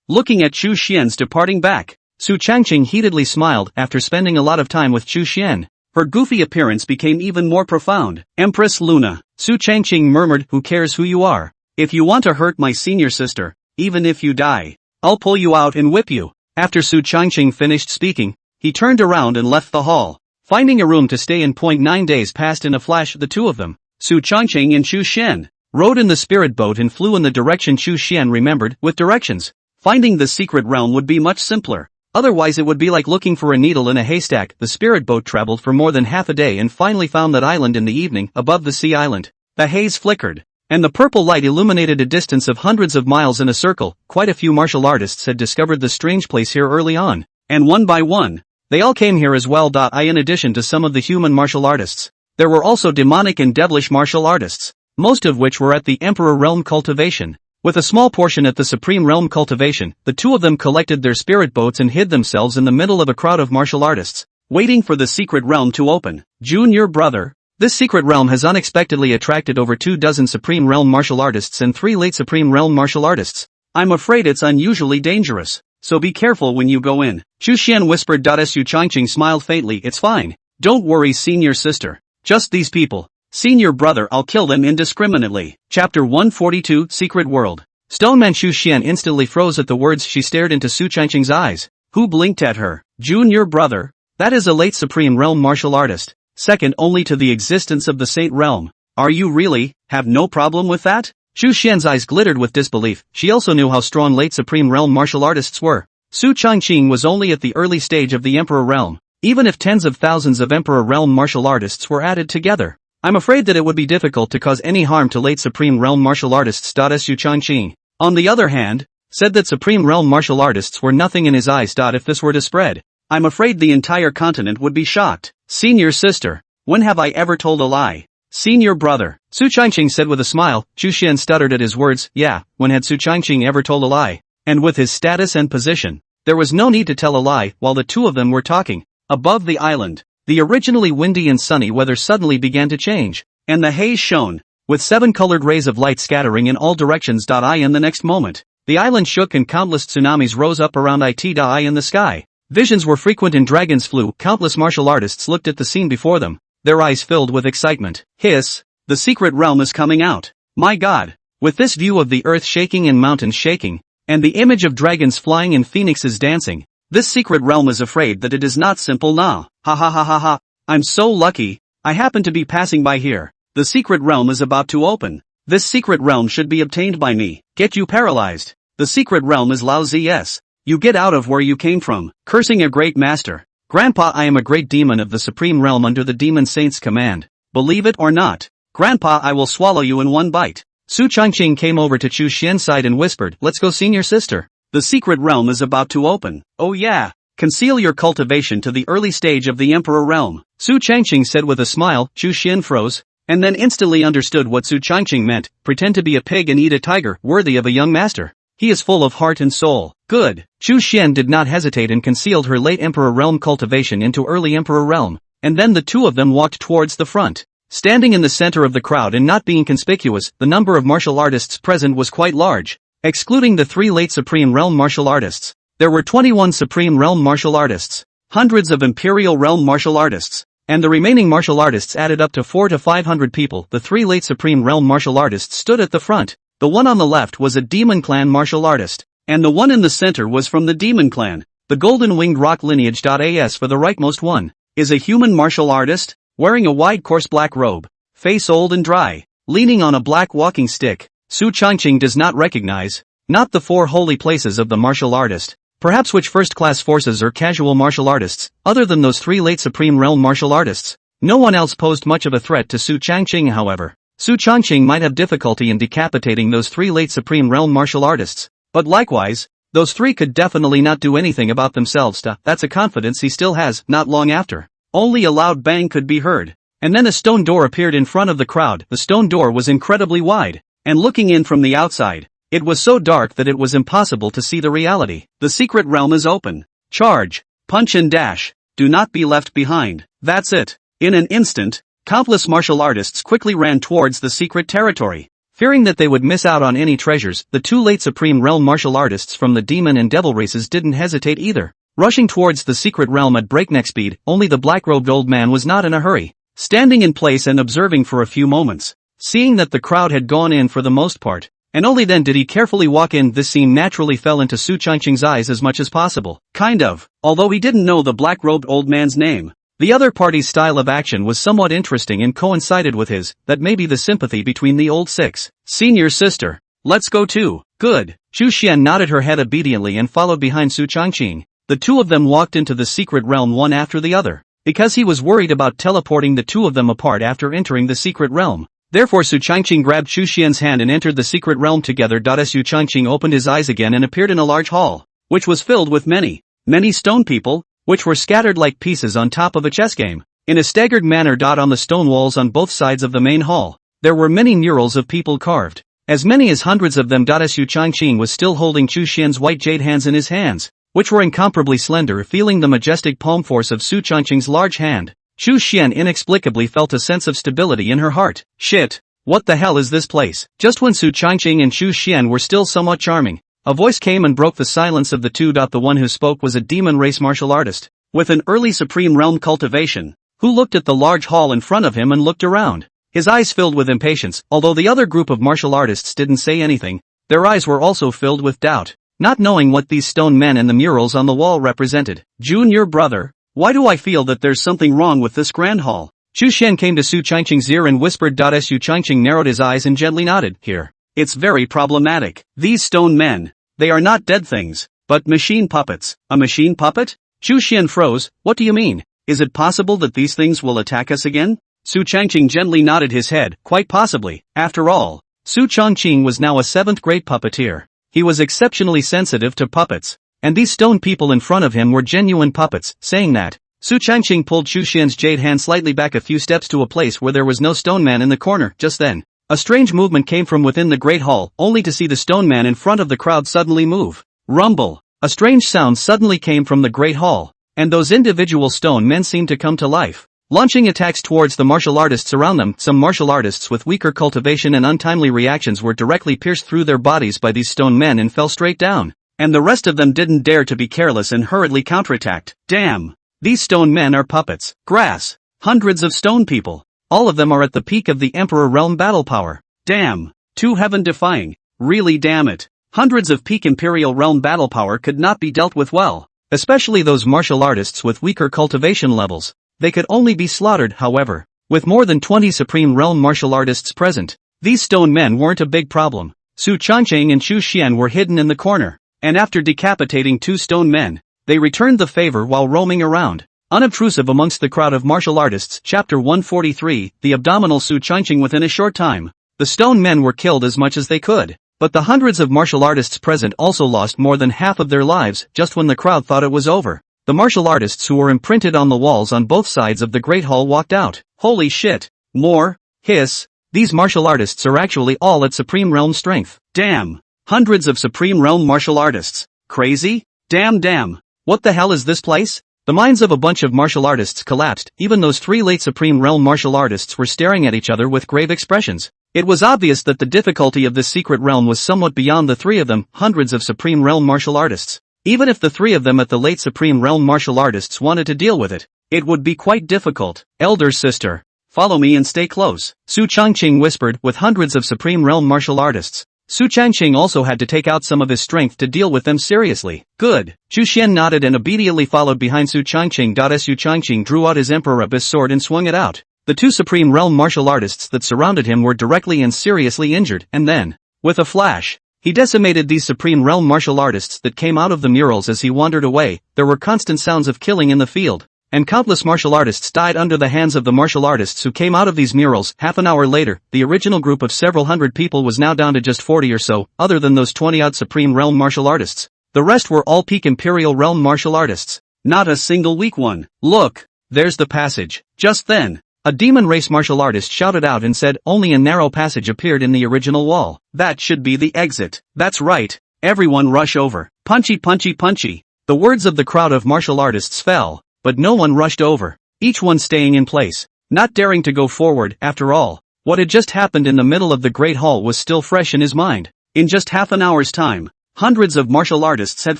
Looking at Chu Xian's departing back, Su Changqing heatedly smiled. After spending a lot of time with Chu Xian, her goofy appearance became even more profound. Empress Luna, Su Changqing murmured, who cares who you are? If you want to hurt my senior sister, even if you die, I'll pull you out and whip you. After Su Changqing finished speaking, he turned around and left the hall. Finding a room to stay in. 9 days passed in a flash. The two of them, Su Changqing and Chu Xian, rode in the spirit boat and flew in the direction Chu Xian remembered. With directions, finding the secret realm would be much simpler. Otherwise it would be like looking for a needle in a haystack. The spirit boat traveled for more than half a day and finally found that island in the evening. Above the sea island, the haze flickered, and the purple light illuminated a distance of hundreds of miles in a circle. Quite a few martial artists had discovered the strange place here early on, and one by one, they all came here as well. In addition to some of the human martial artists, there were also demonic and devilish martial artists, most of which were at the Emperor Realm cultivation. With a small portion at the Supreme Realm cultivation, the two of them collected their spirit boats and hid themselves in the middle of a crowd of martial artists, waiting for the secret realm to open. Junior brother, this secret realm has unexpectedly attracted over 24 Supreme Realm martial artists and 3 late Supreme Realm martial artists. I'm afraid it's unusually dangerous, so be careful when you go in. Chu Xian whispered. Su Changqing smiled faintly. It's fine. Don't worry, senior sister. Just these people. Senior brother, I'll kill them indiscriminately. Chapter 142, Secret World. Stoneman. Chu Xian instantly froze at the words. She stared into Su Changqing's eyes, who blinked at her. Junior brother? That is a late Supreme Realm martial artist, second only to the existence of the Saint Realm. Are you really, have no problem with that? Chu Xian's eyes glittered with disbelief. She also knew how strong late Supreme Realm martial artists were. Su Changqing was only at the early stage of the Emperor Realm. Even if tens of thousands of Emperor Realm martial artists were added together, I'm afraid that it would be difficult to cause any harm to late Supreme Realm martial artists. Su Changqing, on the other hand, said that Supreme Realm martial artists were nothing in his eyes. If this were to spread, I'm afraid the entire continent would be shocked. Senior sister, when have I ever told a lie? Senior brother, Su Changqing said with a smile. Chu Xian stuttered at his words. Yeah, when had Su Changqing ever told a lie? And with his status and position, there was no need to tell a lie. While the two of them were talking, above the island, the originally windy and sunny weather suddenly began to change, and the haze shone, with 7 colored rays of light scattering in all directions. In the next moment, the island shook and countless tsunamis rose up around it. In the sky, visions were frequent and dragons flew. Countless martial artists looked at the scene before them, their eyes filled with excitement. Hiss, the secret realm is coming out. My God! With this view of the earth shaking and mountains shaking, and the image of dragons flying and phoenixes dancing, this secret realm is afraid that it is not simple now. Ha. I'm so lucky, I happen to be passing by here. The secret realm is about to open. This secret realm should be obtained by me. Get you paralyzed. The secret realm is Lao Zs. You get out of where you came from. Cursing a great master. Grandpa, I am a great demon of the Supreme Realm under the Demon Saint's command. Believe it or not. Grandpa, I will swallow you in one bite. Su Changqing came over to Chu Xian's side and whispered, let's go, senior sister. The secret realm is about to open. Oh yeah. Conceal your cultivation to the early stage of the Emperor Realm. Su Changqing said with a smile. Chu Xian froze, and then instantly understood what Su Changqing meant. Pretend to be a pig and eat a tiger, worthy of a young master. He is full of heart and soul. Good. Chu Xian did not hesitate and concealed her late Emperor Realm cultivation into early Emperor Realm, and then the two of them walked towards the front. Standing in the center of the crowd and not being conspicuous, the number of martial artists present was quite large. Excluding the 3 late Supreme Realm martial artists, there were 21 Supreme Realm martial artists, hundreds of Imperial Realm martial artists, and the remaining martial artists added up to 400 to 500 people. The 3 late Supreme Realm martial artists stood at the front, The one on the left was a Demon Clan martial artist, and the one in the center was from the Demon Clan. The Golden Winged Rock lineage. As for the rightmost one, is a human martial artist, wearing a wide coarse black robe, face old and dry, leaning on a black walking stick. Su Changqing does not recognize, not the four holy places of the martial artist, perhaps which first-class forces or casual martial artists, other than those three late Supreme Realm martial artists. No one else posed much of a threat to Su Changqing. However, Su Changqing might have difficulty in decapitating those three late Supreme Realm martial artists, but likewise, those three could definitely not do anything about themselves. That's a confidence he still has. Not long after, only a loud bang could be heard, and then a stone door appeared in front of the crowd. The stone door was incredibly wide, and looking in from the outside, it was so dark that it was impossible to see the reality. The secret realm is open. Charge, punch and dash. Do not be left behind. That's it. In an instant, countless martial artists quickly ran towards the secret territory. Fearing that they would miss out on any treasures, the two late Supreme Realm martial artists from the demon and devil races didn't hesitate either, rushing towards the secret realm at breakneck speed. Only the black-robed old man was not in a hurry, standing in place and observing for a few moments. Seeing that the crowd had gone in for the most part, and only then did he carefully walk in. This scene naturally fell into Su Changqing's eyes as much as possible. Kind of. Although he didn't know the black-robed old man's name, the other party's style of action was somewhat interesting and coincided with his. That may be the sympathy between the old six. Senior sister. Let's go too. Good. Chu Xian nodded her head obediently and followed behind Su Changqing. The two of them walked into the secret realm one after the other, because he was worried about teleporting the two of them apart after entering the secret realm. Therefore Su Changqing grabbed Chu Xian's hand and entered the secret realm together. As Su Changqing opened his eyes again and appeared in a large hall, which was filled with many stone people, which were scattered like pieces on top of a chess game, in a staggered manner. On the stone walls on both sides of the main hall, there were many murals of people carved, as many as hundreds of them. As Su Changqing was still holding Chu Xian's white jade hands in his hands, which were incomparably slender, feeling the majestic palm force of Su Changqing's large hand, Chu Xian inexplicably felt a sense of stability in her heart. Shit! What the hell is this place? Just when Su Changqing and Chu Xian were still somewhat charming, a voice came and broke the silence of the two. The one who spoke was a demon race martial artist, with an early Supreme Realm cultivation, who looked at the large hall in front of him and looked around. His eyes filled with impatience. Although the other group of martial artists didn't say anything, their eyes were also filled with doubt, not knowing what these stone men and the murals on the wall represented. Junior brother, why do I feel that there's something wrong with this grand hall? Chu Xian came to Su Changqing's ear and whispered. Su Changqing narrowed his eyes and gently nodded. Here. It's very problematic. These stone men, they are not dead things, but machine puppets. A machine puppet? Chu Xian froze. What do you mean? Is it possible that these things will attack us again? Su Changqing gently nodded his head. Quite possibly. After all, Su Changqing was now a 7th grade puppeteer. He was exceptionally sensitive to puppets, and these stone people in front of him were genuine puppets. Saying that, Su Changqing pulled Chu Xian's jade hand slightly back a few steps to a place where there was no stone man in the corner. Just then, a strange movement came from within the great hall, only to see the stone man in front of the crowd suddenly move. Rumble! A strange sound suddenly came from the great hall, and those individual stone men seemed to come to life, launching attacks towards the martial artists around them. Some martial artists with weaker cultivation and untimely reactions were directly pierced through their bodies by these stone men and fell straight down, and the rest of them didn't dare to be careless and hurriedly counterattacked. Damn! These stone men are puppets. Grass. Hundreds of stone people. All of them are at the peak of the Emperor Realm battle power. Damn. Too heaven-defying. Really damn it. Hundreds of peak Imperial Realm battle power could not be dealt with well, especially those martial artists with weaker cultivation levels. They could only be slaughtered. However, with more than 20 Supreme Realm martial artists present, these stone men weren't a big problem. Su Changqing and Chu Xian were hidden in the corner, and after decapitating 2 stone men, they returned the favor while roaming around, unobtrusive amongst the crowd of martial artists. Chapter 143, The Abdominal. Su Changqing. Within a short time, the stone men were killed as much as they could, but the hundreds of martial artists present also lost more than half of their lives. Just when the crowd thought it was over, the martial artists who were imprinted on the walls on both sides of the Great Hall walked out. Holy shit! More? Hiss! These martial artists are actually all at Supreme Realm strength. Damn! Hundreds of Supreme Realm martial artists. Crazy? Damn. What the hell is this place? The minds of a bunch of martial artists collapsed. Even those 3 late Supreme Realm martial artists were staring at each other with grave expressions. It was obvious that the difficulty of this secret realm was somewhat beyond the 3 of them. Hundreds of Supreme Realm martial artists. Even if the 3 of them at the late Supreme Realm martial artists wanted to deal with it, it would be quite difficult. Elder sister, follow me and stay close, Su Changqing whispered. With hundreds of Supreme Realm martial artists, Su Changqing also had to take out some of his strength to deal with them seriously. Good. Zhu Xian nodded and obediently followed behind Su Changqing. Su Changqing drew out his Emperor Abyss sword and swung it out. The two supreme realm martial artists that surrounded him were directly and seriously injured, and then, with a flash, he decimated these supreme realm martial artists that came out of the murals as he wandered away. There were constant sounds of killing in the field, and countless martial artists died under the hands of the martial artists who came out of these murals. Half an hour later, the original group of several hundred people was now down to just 40 or so, other than those 20-odd supreme realm martial artists. The rest were all peak imperial realm martial artists. Not a single weak one. Look, there's the passage. Just then, a demon race martial artist shouted out and said only a narrow passage appeared in the original wall. That should be the exit. That's right. Everyone rush over. Punchy punchy punchy. The words of the crowd of martial artists fell, but no one rushed over. Each one staying in place, not daring to go forward. After all, what had just happened in the middle of the Great Hall was still fresh in his mind. In just half an hour's time, hundreds of martial artists had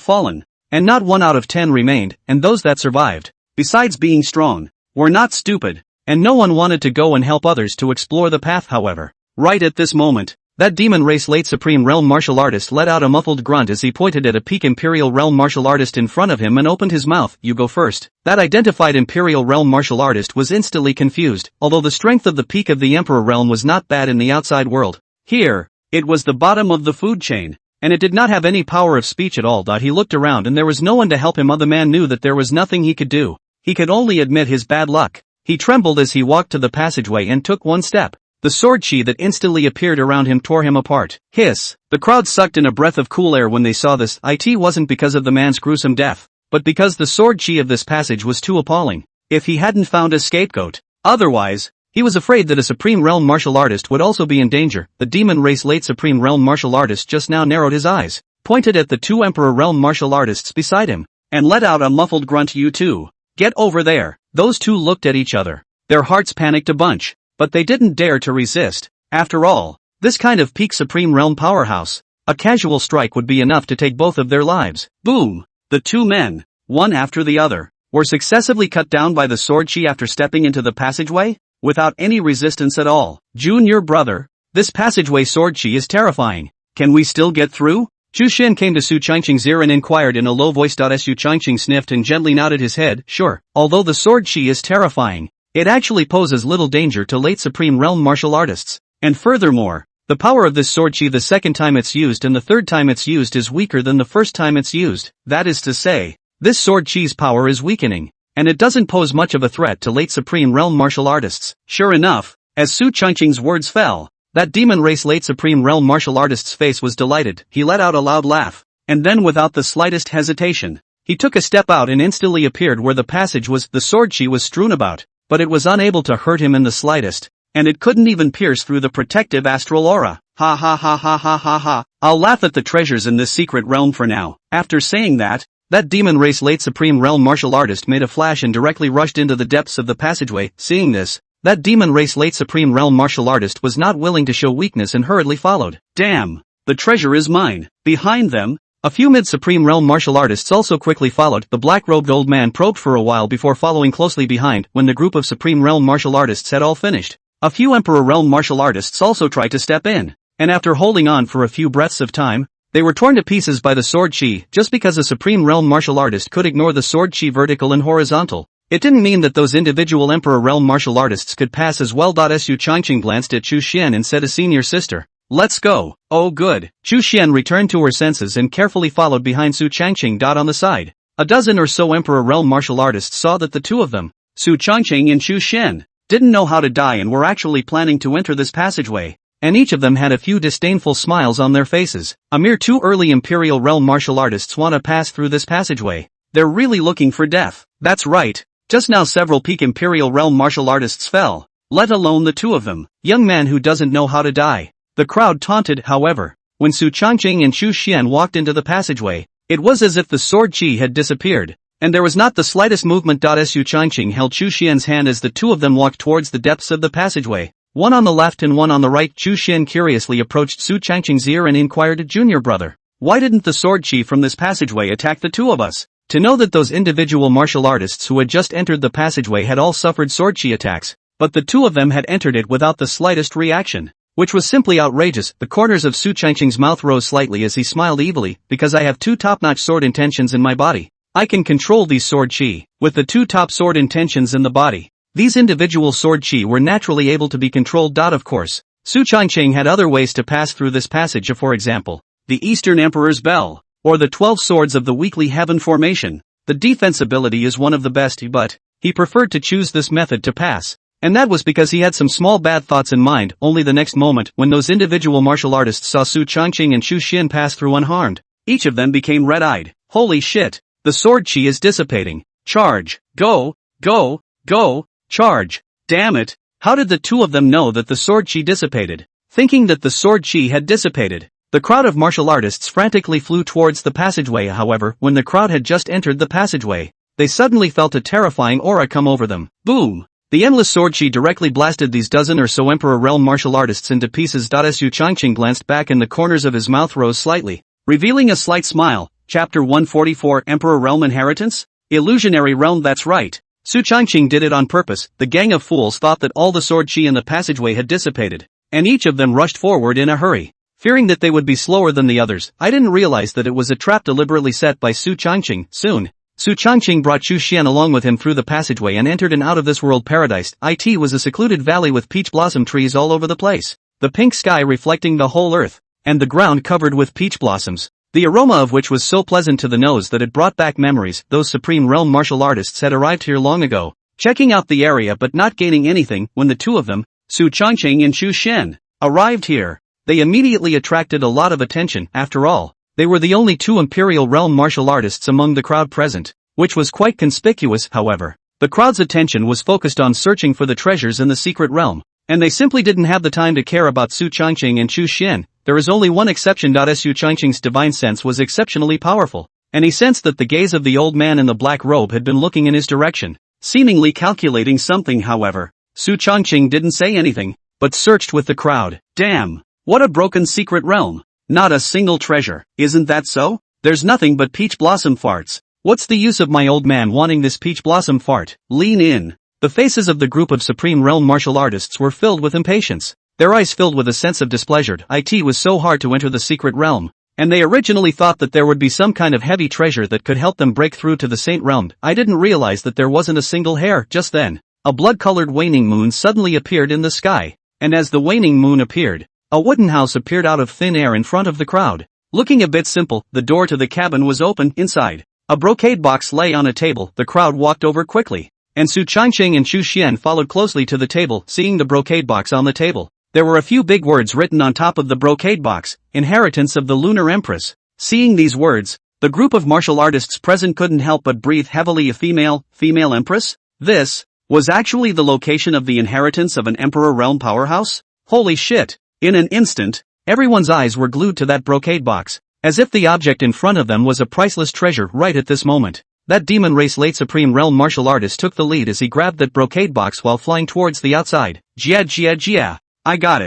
fallen, and not 1 out of 10 remained, and those that survived, besides being strong, were not stupid. And no one wanted to go and help others to explore the path. However, right at this moment, that demon race late supreme realm martial artist let out a muffled grunt as he pointed at a peak imperial realm martial artist in front of him and opened his mouth. You go first. That identified imperial realm martial artist was instantly confused, although the strength of the peak of the emperor realm was not bad in the outside world. Here, it was the bottom of the food chain, and it did not have any power of speech at all. He looked around and there was no one to help him. The man knew that there was nothing he could do. He could only admit his bad luck. He trembled as he walked to the passageway and took one step. The sword chi that instantly appeared around him tore him apart. Hiss! The crowd sucked in a breath of cool air when they saw this. It wasn't because of the man's gruesome death, but because the sword chi of this passage was too appalling. If he hadn't found a scapegoat. Otherwise, he was afraid that a supreme realm martial artist would also be in danger. The demon race late supreme realm martial artist just now narrowed his eyes, pointed at the two emperor realm martial artists beside him, and let out a muffled grunt. You two, get over there. Those two looked at each other. Their hearts panicked a bunch, but they didn't dare to resist. After all, this kind of peak supreme realm powerhouse, a casual strike would be enough to take both of their lives. Boom! The two men, one after the other, were successively cut down by the sword chi after stepping into the passageway, without any resistance at all. Junior brother, this passageway sword chi is terrifying. Can we still get through? Zhu Xian came to Su Changqing's ear and inquired in a low voice. Su Changqing sniffed and gently nodded his head. Sure. Although the sword chi is terrifying, it actually poses little danger to late supreme realm martial artists. And furthermore, the power of this sword chi the second time it's used and the third time it's used is weaker than the first time it's used. That is to say, this sword chi's power is weakening, and it doesn't pose much of a threat to late supreme realm martial artists. Sure enough, as Su Changqing's words fell, that demon race late supreme realm martial artist's face was delighted. He let out a loud laugh, and then without the slightest hesitation, he took a step out and instantly appeared where the passage was. The sword chi was strewn about, but it was unable to hurt him in the slightest, and it couldn't even pierce through the protective astral aura. Ha ha ha ha ha ha ha. I'll laugh at the treasures in this secret realm for now. After saying that, that demon race late supreme realm martial artist made a flash and directly rushed into the depths of the passageway. Seeing this, that demon race late supreme realm martial artist was not willing to show weakness and hurriedly followed. Damn! The treasure is mine. Behind them, a few mid-supreme realm martial artists also quickly followed. The black-robed old man probed for a while before following closely behind. When the group of supreme realm martial artists had all finished, a few emperor realm martial artists also tried to step in, and after holding on for a few breaths of time, they were torn to pieces by the sword chi. Just because a supreme realm martial artist could ignore the sword chi vertical and horizontal, it didn't mean that those individual emperor realm martial artists could pass as well. Su Changqing glanced at Zhu Xian and said, a senior sister, let's go. Oh good. Zhu Xian returned to her senses and carefully followed behind Su Changqing. On the side, a dozen or so emperor realm martial artists saw that the two of them, Su Changqing and Zhu Xian, didn't know how to die and were actually planning to enter this passageway, and each of them had a few disdainful smiles on their faces. A mere two early imperial realm martial artists want to pass through this passageway. They're really looking for death. That's right. Just now several peak imperial realm martial artists fell, let alone the two of them. Young man who doesn't know how to die. The crowd taunted. However, when Su Changqing and Zhu Xian walked into the passageway, it was as if the sword chi had disappeared, and there was not the slightest movement. Su Changqing held Zhu Xian's hand as the two of them walked towards the depths of the passageway, one on the left and one on the right. Zhu Xian curiously approached Su Changqing's ear and inquired, junior brother, why didn't the sword chi from this passageway attack the two of us? To know that those individual martial artists who had just entered the passageway had all suffered sword chi attacks, but the two of them had entered it without the slightest reaction. which was simply outrageous. The corners of Su Changqing's mouth rose slightly as he smiled evilly, because I have 2 top-notch sword intentions in my body. I can control these sword chi. With the 2 top sword intentions in the body, these individual sword chi were naturally able to be controlled. Of course, Su Changqing had other ways to pass through this passage, for example, the Eastern Emperor's Bell, or the 12 Swords of the Weekly Heaven Formation. The defensibility is one of the best, but he preferred to choose this method to pass. And that was because he had some small bad thoughts in mind. Only the next moment, when those individual martial artists saw Su Changqing and Chu Xian pass through unharmed, each of them became red-eyed. Holy shit! The sword chi is dissipating. Charge! Go! Go! Go! Charge! Damn it! How did the 2 of them know that the sword chi dissipated? Thinking that the sword chi had dissipated, the crowd of martial artists frantically flew towards the passageway. However, when the crowd had just entered the passageway, they suddenly felt a terrifying aura come over them. Boom! The endless sword chi directly blasted these dozen or so Emperor Realm martial artists into pieces. Su Changqing glanced back and the corners of his mouth rose slightly, revealing a slight smile. Chapter 144 Emperor Realm Inheritance? Illusionary Realm. That's right. Su Changqing did it on purpose. The gang of fools thought that all the sword chi in the passageway had dissipated, and each of them rushed forward in a hurry, fearing that they would be slower than the others. I didn't realize that it was a trap deliberately set by Su Changqing. Soon, Su Changqing brought Chu Xian along with him through the passageway and entered an out-of-this-world paradise. It was a secluded valley with peach blossom trees all over the place, the pink sky reflecting the whole earth, and the ground covered with peach blossoms, the aroma of which was so pleasant to the nose that it brought back memories. Those Supreme Realm martial artists had arrived here long ago, checking out the area but not gaining anything. When the 2 of them, Su Changqing and Chu Xian, arrived here, they immediately attracted a lot of attention. After all, they were the only 2 Imperial Realm martial artists among the crowd present, which was quite conspicuous. However, the crowd's attention was focused on searching for the treasures in the secret realm, and they simply didn't have the time to care about Su Changqing and Chu Xian. There is only one exception. Su Changqing's divine sense was exceptionally powerful, and he sensed that the gaze of the old man in the black robe had been looking in his direction, seemingly calculating something. However, Su Changqing didn't say anything, but searched with the crowd. Damn! What a broken secret realm! Not a single treasure, isn't that so? There's nothing but peach blossom farts. What's the use of my old man wanting this peach blossom fart? Lean in. The faces of the group of Supreme Realm martial artists were filled with impatience, their eyes filled with a sense of displeasure. It was so hard to enter the secret realm, and they originally thought that there would be some kind of heavy treasure that could help them break through to the Saint Realm. I didn't realize that there wasn't a single hair. Just then, a blood-colored waning moon suddenly appeared in the sky, and as the waning moon appeared, a wooden house appeared out of thin air in front of the crowd. Looking a bit simple, the door to the cabin was open. Inside, a brocade box lay on a table. The crowd walked over quickly, and Su Changqing and Chu Xian followed closely to the table. Seeing the brocade box on the table, there were a few big words written on top of the brocade box: Inheritance of the Lunar Empress. Seeing these words, the group of martial artists present couldn't help but breathe heavily. A female empress? This was actually the location of the inheritance of an Emperor Realm powerhouse? Holy shit! In an instant, everyone's eyes were glued to that brocade box, as if the object in front of them was a priceless treasure. Right at this moment, that demon race late Supreme Realm martial artist took the lead as he grabbed that brocade box while flying towards the outside. Jia. I got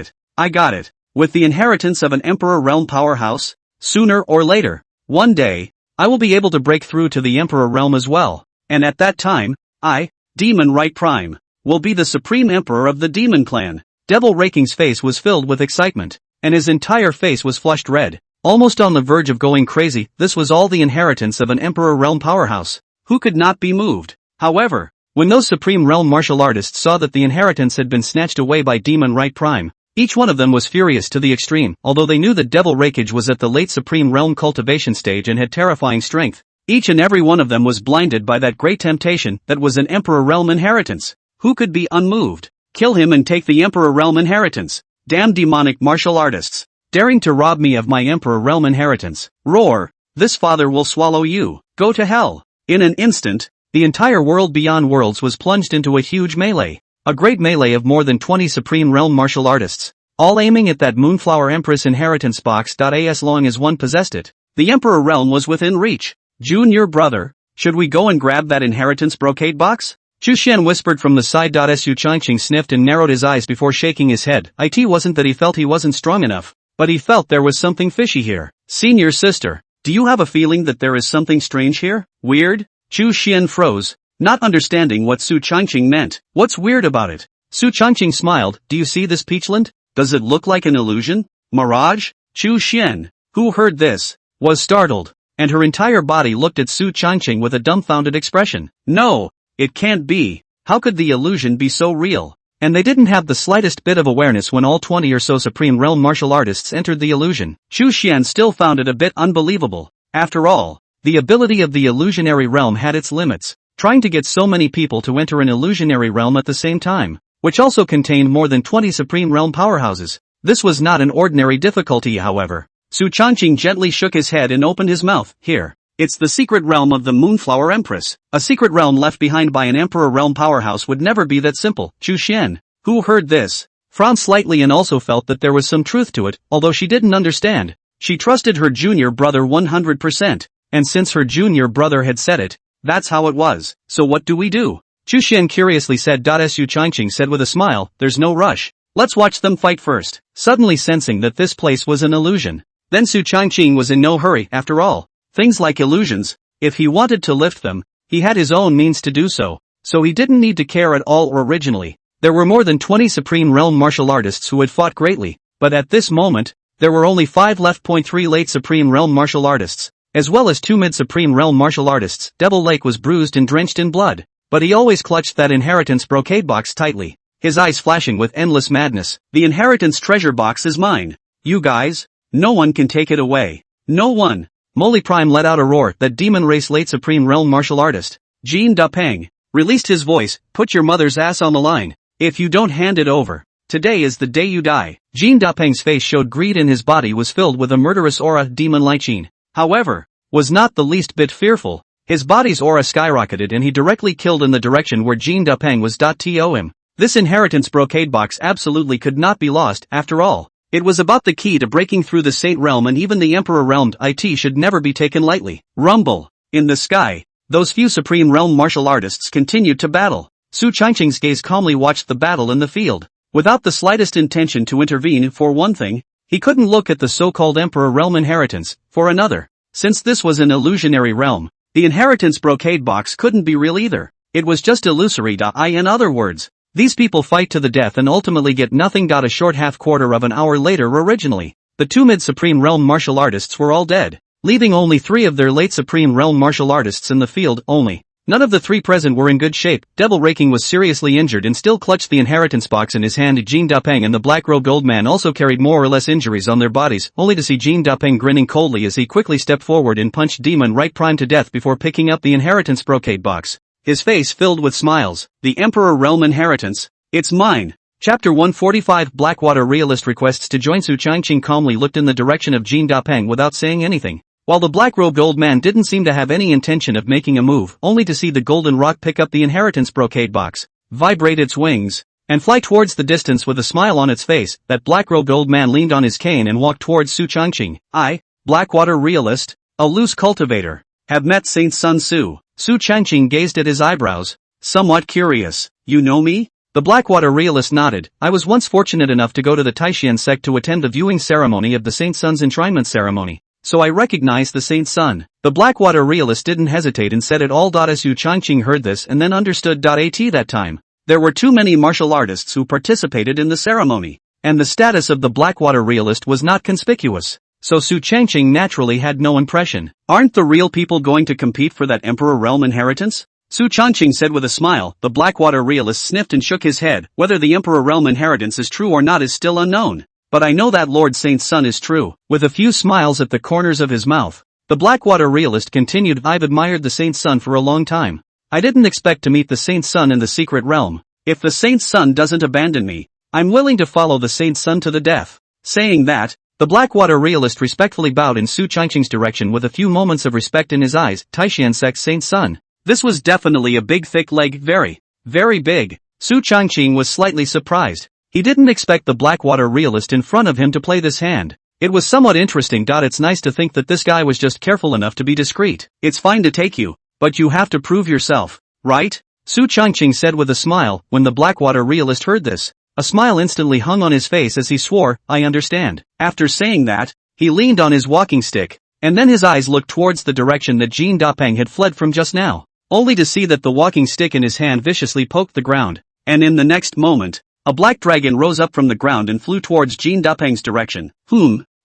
it. With the inheritance of an Emperor Realm powerhouse, sooner or later, one day, I will be able to break through to the Emperor Realm as well, and at that time, I, Demon Right Prime, will be the Supreme Emperor of the Demon Clan. Devil Raking's face was filled with excitement, and his entire face was flushed red, almost on the verge of going crazy. This was all the inheritance of an Emperor Realm powerhouse, who could not be moved. However, when those Supreme Realm martial artists saw that the inheritance had been snatched away by Demon Right Prime, each one of them was furious to the extreme. Although they knew that Devil Rakage was at the late Supreme Realm cultivation stage and had terrifying strength, each and every one of them was blinded by that great temptation that was an Emperor Realm inheritance. Who could be unmoved? Kill him and take the Emperor Realm inheritance. Damn demonic martial artists, daring to rob me of my Emperor Realm inheritance. Roar! This father will swallow you. Go to hell. In an instant, the entire world beyond worlds was plunged into a huge melee. A great melee of more than 20 Supreme Realm martial artists, all aiming at that Moonflower Empress inheritance box. As long as one possessed it, the Emperor Realm was within reach. Junior brother, should we go and grab that inheritance brocade box? Chu Xian whispered from the side. Su Changqing sniffed and narrowed his eyes before shaking his head. It wasn't that he felt he wasn't strong enough, but he felt there was something fishy here. Senior sister, do you have a feeling that there is something strange here? Weird? Chu Xian froze, not understanding what Su Changqing meant. What's weird about it? Su Changqing smiled. Do you see this peachland? Does it look like an illusion? Mirage? Chu Xian, who heard this, was startled, and her entire body looked at Su Changqing with a dumbfounded expression. No, it can't be. How could the illusion be so real? And they didn't have the slightest bit of awareness when all 20 or so Supreme Realm martial artists entered the illusion. Chu Xian still found it a bit unbelievable. After all, the ability of the illusionary realm had its limits. Trying to get so many people to enter an illusionary realm at the same time, which also contained more than 20 Supreme Realm powerhouses. This was not an ordinary difficulty, however. Su Changqing gently shook his head and opened his mouth. Here. It's the secret realm of the Moonflower Empress. A secret realm left behind by an Emperor Realm powerhouse would never be that simple. Chu Xian, who heard this, frowned slightly and also felt that there was some truth to it, although she didn't understand. She trusted her junior brother 100%, and since her junior brother had said it, that's how it was. So what do we do? Chu Xian curiously said. Su Changqing said with a smile, there's no rush. Let's watch them fight first. Suddenly sensing that this place was an illusion. Then Su Changqing was in no hurry. After all, things like illusions, if he wanted to lift them, he had his own means to do so he didn't need to care at all. Originally, there were more than 20 Supreme Realm martial artists who had fought greatly, but at this moment, there were only 5 left. 3 late Supreme Realm martial artists, as well as 2 mid-Supreme Realm martial artists. Devil Lake was bruised and drenched in blood, but he always clutched that inheritance brocade box tightly, his eyes flashing with endless madness. The inheritance treasure box is mine. You guys, no one can take it away. No one. Moly Prime let out a roar. That demon race late Supreme Realm martial artist, Jin Dapeng, released his voice. Put your mother's ass on the line. If you don't hand it over, today is the day you die. Jin Dapeng's face showed greed and his body was filled with a murderous aura. Demon Lychin, however, was not the least bit fearful. His body's aura skyrocketed and he directly killed in the direction where Jin Dapeng was. To him, this inheritance brocade box absolutely could not be lost. After all, it was about the key to breaking through the Saint Realm, and even the Emperor Realm. It should never be taken lightly. Rumble. In the sky, those few Supreme Realm martial artists continued to battle. Su Changqing's gaze calmly watched the battle in the field, without the slightest intention to intervene. For one thing, he couldn't look at the so-called Emperor Realm inheritance. For another, since this was an illusionary realm, the inheritance brocade box couldn't be real either. It was just illusory. In other words, these people fight to the death and ultimately get nothing. A short half-quarter of an hour later, originally, the 2 mid-Supreme Realm martial artists were all dead, leaving only 3 of their late Supreme Realm martial artists in the field. Only none of the 3 present were in good shape. Devil Raking was seriously injured and still clutched the inheritance box in his hand. Jin Dapeng and the black-robed old man also carried more or less injuries on their bodies, only to see Jin Dapeng grinning coldly as he quickly stepped forward and punched Demon Right Prime to death before picking up the inheritance brocade box, his face filled with smiles. The Emperor Realm inheritance. It's mine. Chapter 145. Blackwater Realist requests to join. Su Changqing calmly looked in the direction of Jin Dapeng without saying anything, while the black-robed old man didn't seem to have any intention of making a move, only to see the golden rock pick up the inheritance brocade box, vibrate its wings, and fly towards the distance with a smile on its face. That black-robed old man leaned on his cane and walked towards Su Changqing. I, Blackwater Realist, a loose cultivator, have met Saint Sun Su. Su Changqing gazed at his eyebrows, somewhat curious. You know me? The Blackwater Realist nodded. I was once fortunate enough to go to the Taishan sect to attend the viewing ceremony of the Saint Sun's enshrinement ceremony, so I recognize the Saint Sun. The Blackwater Realist didn't hesitate and said it all. As Su Changqing heard this and then understood. At that time, there were too many martial artists who participated in the ceremony, and the status of the Blackwater Realist was not conspicuous, so Su Changqing naturally had no impression. Aren't the real people going to compete for that Emperor Realm inheritance? Su Changqing said with a smile. The Blackwater Realist sniffed and shook his head. Whether the Emperor Realm inheritance is true or not is still unknown, but I know that Lord Saint Sun is true. With a few smiles at the corners of his mouth, the Blackwater Realist continued. I've admired the Saint Sun for a long time. I didn't expect to meet the Saint Sun in the secret realm. If the Saint Sun doesn't abandon me, I'm willing to follow the Saint Sun to the death. Saying that, the Blackwater Realist respectfully bowed in Su Changqing's direction with a few moments of respect in his eyes. Taishan sect Saint Sun. This was definitely a big thick leg. Very, very big. Su Changqing was slightly surprised. He didn't expect the Blackwater Realist in front of him to play this hand. It was somewhat interesting. It's nice to think that this guy was just careful enough to be discreet. It's fine to take you, but you have to prove yourself, right? Su Changqing said with a smile. When the Blackwater Realist heard this, a smile instantly hung on his face as he swore, I understand. After saying that, he leaned on his walking stick, and then his eyes looked towards the direction that Jin Dapeng had fled from just now, only to see that the walking stick in his hand viciously poked the ground, and in the next moment, a black dragon rose up from the ground and flew towards Jin Dapeng's direction.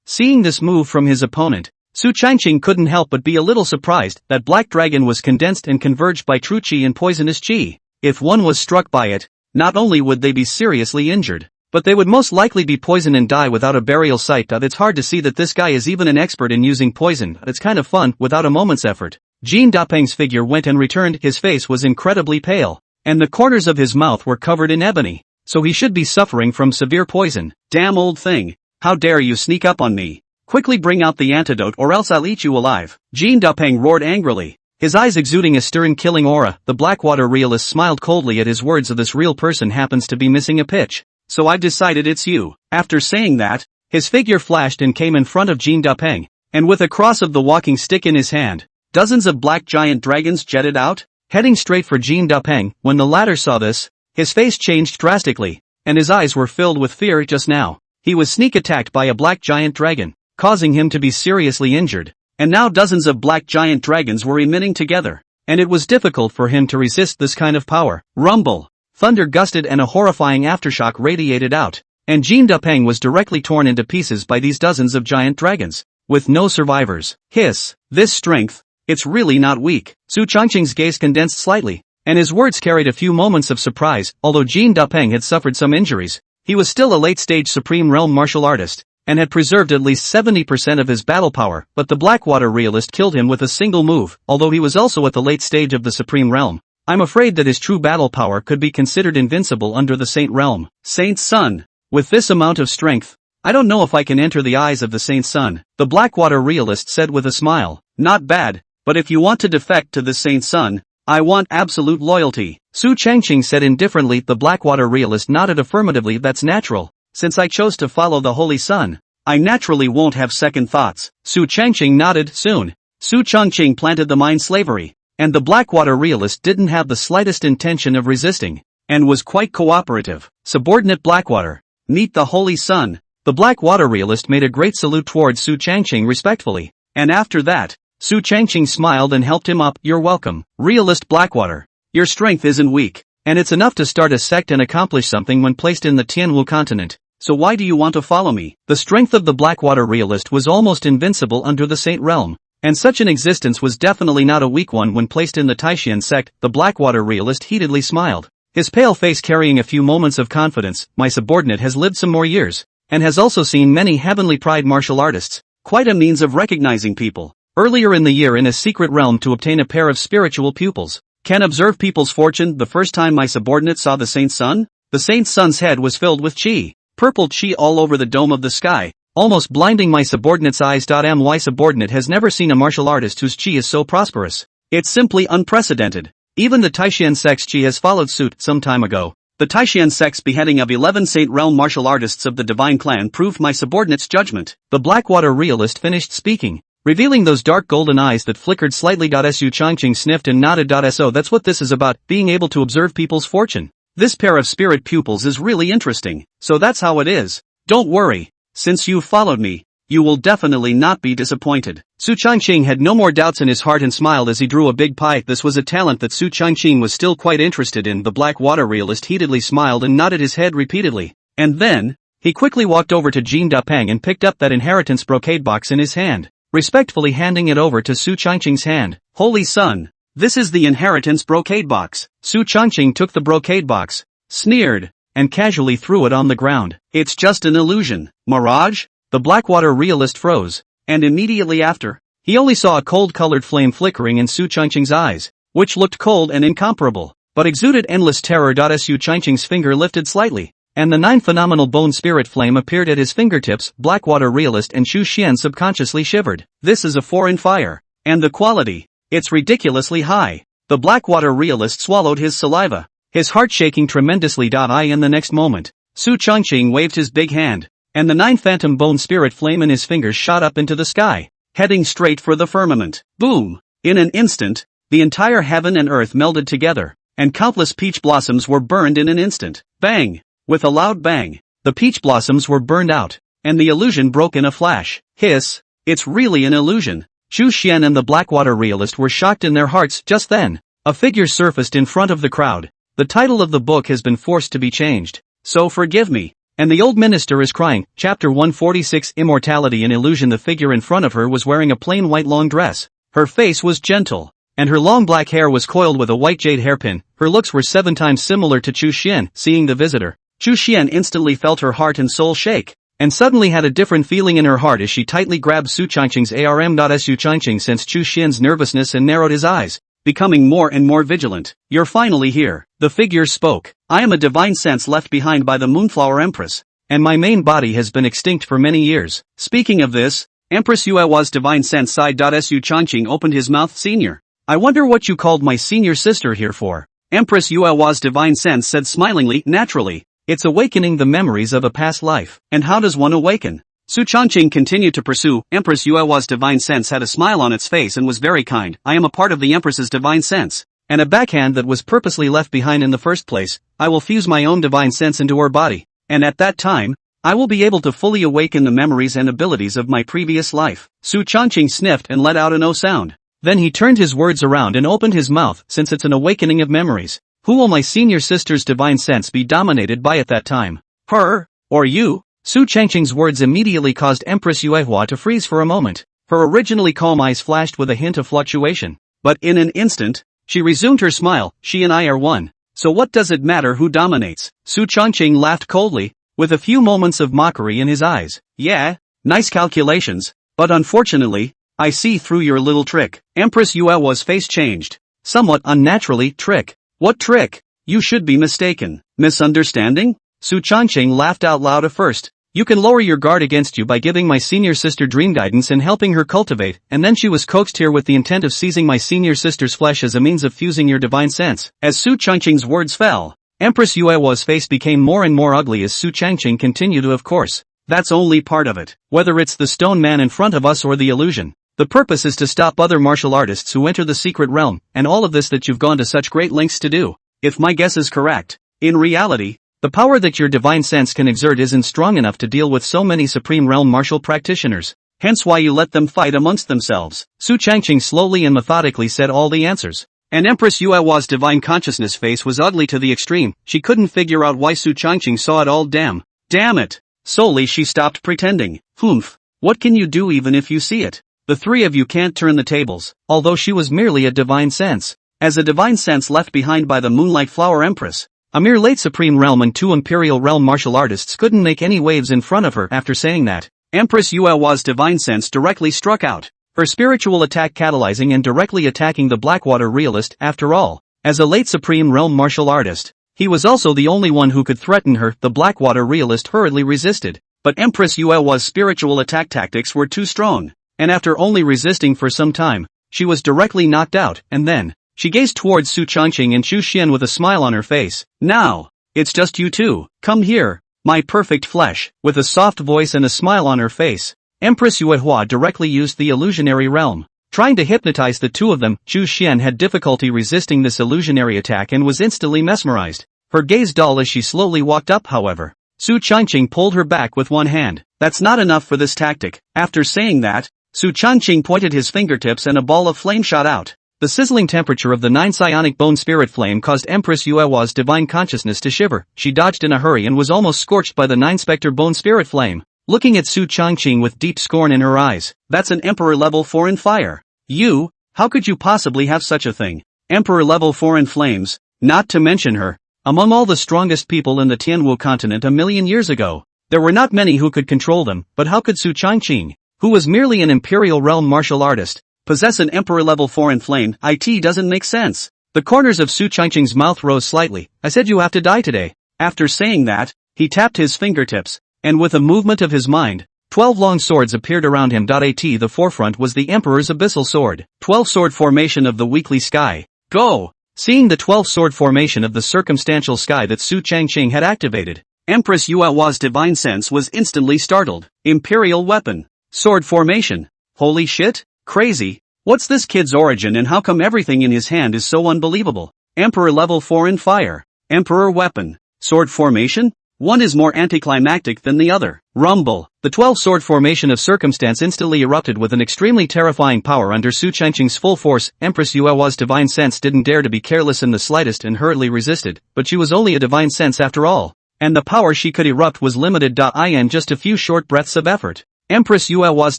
Seeing this move from his opponent, Su Changqing couldn't help but be a little surprised that black dragon was condensed and converged by true qi and poisonous qi. If one was struck by it, not only would they be seriously injured, but they would most likely be poisoned and die without a burial site. It's hard to see that this guy is even an expert in using poison. It's kind of fun, without a moment's effort. Jin Dapeng's figure went and returned. His face was incredibly pale, and the corners of his mouth were covered in ebony, so he should be suffering from severe poison. Damn old thing, how dare you sneak up on me? Quickly bring out the antidote or else I'll eat you alive. Jin Dapeng roared angrily, his eyes exuding a stern killing aura. The Blackwater realist smiled coldly at his words. This real person happens to be missing a pitch, so I've decided it's you. After saying that, his figure flashed and came in front of Jin Dapeng, and with a cross of the walking stick in his hand, dozens of black giant dragons jetted out, heading straight for Jin Dapeng. When the latter saw this, his face changed drastically, and his eyes were filled with fear. Just now, he was sneak attacked by a black giant dragon, causing him to be seriously injured, and now dozens of black giant dragons were emitting together, and it was difficult for him to resist this kind of power. Rumble, thunder gusted and a horrifying aftershock radiated out, and Jin Dapeng was directly torn into pieces by these dozens of giant dragons, with no survivors. Hiss, this strength, it's really not weak. Su Changqing's gaze condensed slightly, and his words carried a few moments of surprise. Although Jin Dapeng had suffered some injuries, he was still a late-stage Supreme Realm martial artist, and had preserved at least 70% of his battle power, but the Blackwater realist killed him with a single move. Although he was also at the late stage of the Supreme Realm, I'm afraid that his true battle power could be considered invincible under the Saint Realm. Saint's Son, with this amount of strength, I don't know if I can enter the eyes of the Saint's Son, the Blackwater realist said with a smile. Not bad, but if you want to defect to the Saint's Son, I want absolute loyalty. Su Changqing said indifferently. The Blackwater realist nodded affirmatively. That's natural. Since I chose to follow the Holy Sun, I naturally won't have second thoughts. Su Changqing nodded. Soon, Su Changqing planted the mind slavery, and the Blackwater realist didn't have the slightest intention of resisting, and was quite cooperative. Subordinate Blackwater, meet the Holy Sun. The Blackwater realist made a great salute towards Su Changqing respectfully, and after that, Su Changqing smiled and helped him up. You're welcome, realist Blackwater. Your strength isn't weak, and it's enough to start a sect and accomplish something when placed in the Tianwu continent. So why do you want to follow me? The strength of the Blackwater realist was almost invincible under the Saint Realm, and such an existence was definitely not a weak one when placed in the Taishan sect. The Blackwater realist heatedly smiled, his pale face carrying a few moments of confidence. My subordinate has lived some more years, and has also seen many heavenly pride martial artists, quite a means of recognizing people. Earlier in the year in a secret realm to obtain a pair of spiritual pupils. Can observe people's fortune. The first time my subordinate saw the Saint's Sun, the Saint's Sun's head was filled with qi, purple qi all over the dome of the sky, almost blinding my subordinate's eyes. My subordinate has never seen a martial artist whose qi is so prosperous. It's simply unprecedented. Even the Taishan sect's qi has followed suit. Some time ago, the Taishan sect's beheading of 11 Saint Realm martial artists of the Divine Clan proved my subordinate's judgment. The Blackwater realist finished speaking, revealing those dark golden eyes that flickered slightly. Su Changqing sniffed and nodded. So that's what this is about, being able to observe people's fortune. This pair of spirit pupils is really interesting. So that's how it is. Don't worry, since you followed me, you will definitely not be disappointed. Su Changqing had no more doubts in his heart and smiled as he drew a big pie. This was a talent that Su Changqing was still quite interested in. The Blackwater realist heatedly smiled and nodded his head repeatedly, and then, he quickly walked over to Jin Dapeng and picked up that inheritance brocade box in his hand, respectfully handing it over to Su Changqing's hand. Holy Sun, this is the inheritance brocade box. Su Changqing took the brocade box, sneered, and casually threw it on the ground. It's just an illusion. Mirage? The Blackwater realist froze, and immediately after, he only saw a cold-colored flame flickering in Su Changqing's eyes, which looked cold and incomparable, but exuded endless terror. Su Changqing's finger lifted slightly, and the 9 phenomenal bone spirit flame appeared at his fingertips. Blackwater realist and Xu Xian subconsciously shivered. This is a foreign fire, and the quality, it's ridiculously high. The Blackwater realist swallowed his saliva, his heart shaking tremendously. In the next moment, Su Changqing waved his big hand, and the 9 phantom bone spirit flame in his fingers shot up into the sky, heading straight for the firmament. Boom! In an instant, the entire heaven and earth melded together, and countless peach blossoms were burned in an instant. Bang! With a loud bang, the peach blossoms were burned out, and the illusion broke in a flash. Hiss, it's really an illusion. Xu Xian and the Blackwater realist were shocked in their hearts. Just then, a figure surfaced in front of the crowd. The title of the book has been forced to be changed. so forgive me. And the old minister is crying. Chapter 146 Immortality and Illusion. The figure in front of her was wearing a plain white long dress. Her face was gentle, and her long black hair was coiled with a white jade hairpin. Her looks were 7 times similar to Chu Xian. Seeing the visitor, Chu Xian instantly felt her heart and soul shake, and suddenly had a different feeling in her heart as she tightly grabbed Su Changqing's arm. Su Changqing sensed Chu Xian's nervousness and narrowed his eyes, becoming more and more vigilant. You're finally here, the figure spoke. I am a divine sense left behind by the Moonflower Empress, and my main body has been extinct for many years. Speaking of this, Empress Yuewa's divine sense sighed. Su Changqing opened his mouth. Senior, I wonder what you called my senior sister here for. Empress Yuewa's divine sense said smilingly, naturally, it's awakening the memories of a past life. And how does one awaken? Su Changqing continued to pursue. Empress Yuewa's divine sense had a smile on its face and was very kind. I am a part of the Empress's divine sense, and a backhand that was purposely left behind in the first place. I will fuse my own divine sense into her body, and at that time, I will be able to fully awaken the memories and abilities of my previous life. Su Changqing sniffed and let out a no sound. Then he turned his words around and opened his mouth. Since it's an awakening of memories, who will my senior sister's divine sense be dominated by at that time? Her, or you? Su Changqing's words immediately caused Empress Yuehua to freeze for a moment. Her originally calm eyes flashed with a hint of fluctuation. But in an instant, she resumed her smile. She and I are one. So what does it matter who dominates? Su Changqing laughed coldly, with a few moments of mockery in his eyes. Yeah, nice calculations, but unfortunately, I see through your little trick. Empress Yuewa's face changed. Somewhat unnaturally. Trick? What trick? You should be mistaken. Misunderstanding? Su Changqing laughed out loud. At first, you can lower your guard against you by giving my senior sister dream guidance and helping her cultivate, and then she was coaxed here with the intent of seizing my senior sister's flesh as a means of fusing your divine sense. As Su Changqing's words fell, Empress Yuewa's face became more and more ugly as Su Changqing continued. Of course, that's only part of it. Whether it's the stone man in front of us or the illusion, the purpose is to stop other martial artists who enter the secret realm, and all of this that you've gone to such great lengths to do. If my guess is correct, in reality, the power that your divine sense can exert isn't strong enough to deal with so many supreme realm martial practitioners, hence why you let them fight amongst themselves. Su Changqing slowly and methodically said all the answers. And Empress Yuewa's divine consciousness face was ugly to the extreme. She couldn't figure out why Su Changqing saw it all. Damn it. Solely she stopped pretending. Humph. What can you do even if you see it? The three of you can't turn the tables, although she was merely a divine sense. As a divine sense left behind by the Moonlight Flower Empress, a mere late Supreme Realm and 2 Imperial Realm martial artists couldn't make any waves in front of her. After saying that, Empress Yuewa's divine sense directly struck out, her spiritual attack catalyzing and directly attacking the Blackwater realist. After all, as a late Supreme Realm martial artist, he was also the only one who could threaten her. The Blackwater realist hurriedly resisted, but Empress Yuewa's spiritual attack tactics were too strong, and after only resisting for some time, she was directly knocked out. And then, she gazed towards Su Changqing and Chu Xian with a smile on her face. Now, it's just you two. Come here, my perfect flesh. With a soft voice and a smile on her face, Empress Yuehua directly used the illusionary realm, trying to hypnotize the two of them. Chu Xian had difficulty resisting this illusionary attack and was instantly mesmerized, her gaze dull as she slowly walked up. However, Su Changqing pulled her back with one hand. That's not enough for this tactic. After saying that, Su Changqing pointed his fingertips and a ball of flame shot out. The sizzling temperature of the 9 psionic bone spirit flame caused Empress Yuewa's divine consciousness to shiver. She dodged in a hurry and was almost scorched by the 9 specter bone spirit flame, looking at Su Changqing with deep scorn in her eyes. That's an Emperor level foreign fire. You, how could you possibly have such a thing? Emperor level foreign flames, not to mention her. Among all the strongest people in the Tianwu continent a million years ago, there were not many who could control them. But how could Su Changqing, who was merely an Imperial Realm martial artist, possess an Emperor-level foreign flame? It doesn't make sense. The corners of Su Changqing's mouth rose slightly. I said you have to die today. After saying that, he tapped his fingertips, and with a movement of his mind, 12 long swords appeared around him. The forefront was the Emperor's abyssal sword. 12 sword formation of the weekly sky. Go! Seeing the 12 sword formation of the circumstantial sky that Su Changqing had activated, Empress Yuewa's divine sense was instantly startled. Imperial weapon. Sword formation. Holy shit? Crazy. What's this kid's origin and how come everything in his hand is so unbelievable? Emperor level foreign fire. Emperor weapon. Sword formation? One is more anticlimactic than the other. Rumble. The 12 sword formation of circumstance instantly erupted with an extremely terrifying power under Su Changqing's full force. Empress Yuewa's divine sense didn't dare to be careless in the slightest and hurriedly resisted, but she was only a divine sense after all. and the power she could erupt was limited. In just a few short breaths of effort, Empress Yuehua's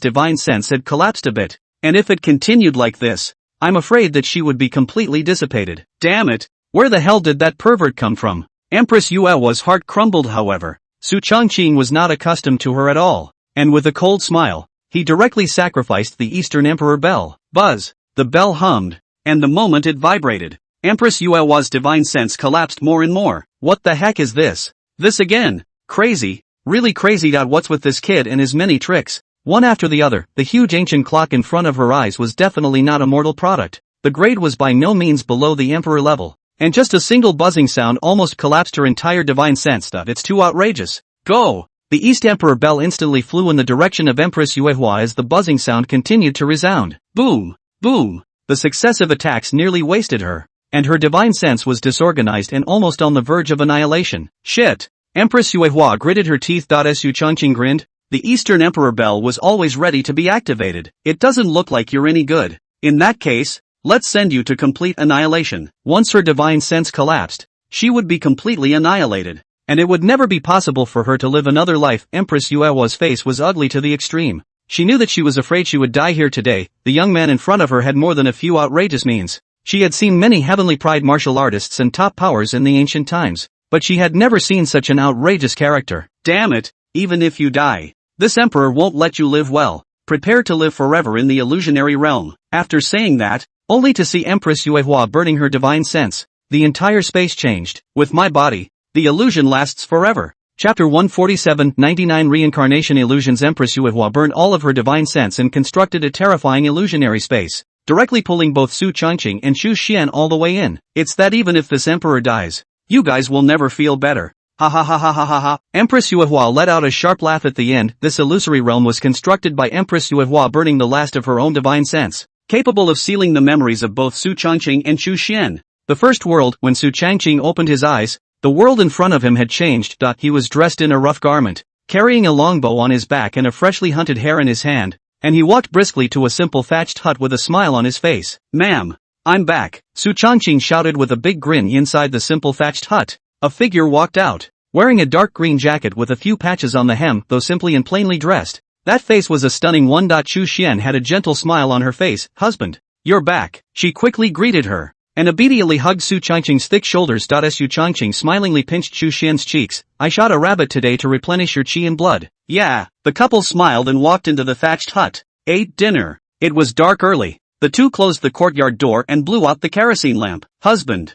divine sense had collapsed a bit, and if it continued like this, I'm afraid that she would be completely dissipated. Damn it, where the hell did that pervert come from? Empress Yuehua's heart crumbled. However, Su Changqing was not accustomed to her at all, and with a cold smile, he directly sacrificed the Eastern Emperor bell. Buzz! The bell hummed, and the moment it vibrated, Empress Yuehua's divine sense collapsed more and more. What the heck is this? This again? Crazy, really crazy. What's with this kid and his many tricks? One after the other, the huge ancient clock in front of her eyes was definitely not a mortal product. The grade was by no means below the emperor level, and just a single buzzing sound almost collapsed her entire divine sense. It's too outrageous. Go! The East Emperor bell instantly flew in the direction of Empress Yuehua as the buzzing sound continued to resound. Boom! Boom! The successive attacks nearly wasted her, and her divine sense was disorganized and almost on the verge of annihilation. Shit! Empress Yuehua gritted her teeth. Su Changqing grinned. The Eastern Emperor bell was always ready to be activated. It doesn't look like you're any good. In that case, let's send you to complete annihilation. Once her divine sense collapsed, she would be completely annihilated, and it would never be possible for her to live another life. Empress Yuehua's face was ugly to the extreme. She knew that she was afraid she would die here today. The young man in front of her had more than a few outrageous means. She had seen many heavenly pride martial artists and top powers in the ancient times, but she had never seen such an outrageous character. Damn it, even if you die, this emperor won't let you live well. Prepare to live forever in the illusionary realm. After saying that, only to see Empress Yuehua burning her divine sense, the entire space changed. With my body, the illusion lasts forever. Chapter 147, 99 Reincarnation Illusions. Empress Yuehua burned all of her divine sense and constructed a terrifying illusionary space, directly pulling both Su Changqing and Xu Xian all the way in. It's that even if this emperor dies, you guys will never feel better. Ha ha ha ha ha ha ha. Empress Yuehua let out a sharp laugh at the end. This illusory realm was constructed by Empress Yuehua burning the last of her own divine sense, capable of sealing the memories of both Su Changqing and Xu Xian. The first world. When Su Changqing opened his eyes, the world in front of him had changed. He was dressed in a rough garment, carrying a longbow on his back and a freshly hunted hare in his hand, and he walked briskly to a simple thatched hut with a smile on his face. Ma'am, I'm back, Su Changqing shouted with a big grin. Inside the simple thatched hut, a figure walked out, wearing a dark green jacket with a few patches on the hem. Though simply and plainly dressed, that face was a stunning one. Xu Xian had a gentle smile on her face. Husband, you're back, she quickly greeted her, and immediately hugged Su Changqing's thick shoulders. Su Changqing smilingly pinched Xu Xian's cheeks. I shot a rabbit today to replenish your qi and blood. Yeah, the couple smiled and walked into the thatched hut, ate dinner. It was dark early. The two closed the courtyard door and blew out the kerosene lamp. Husband,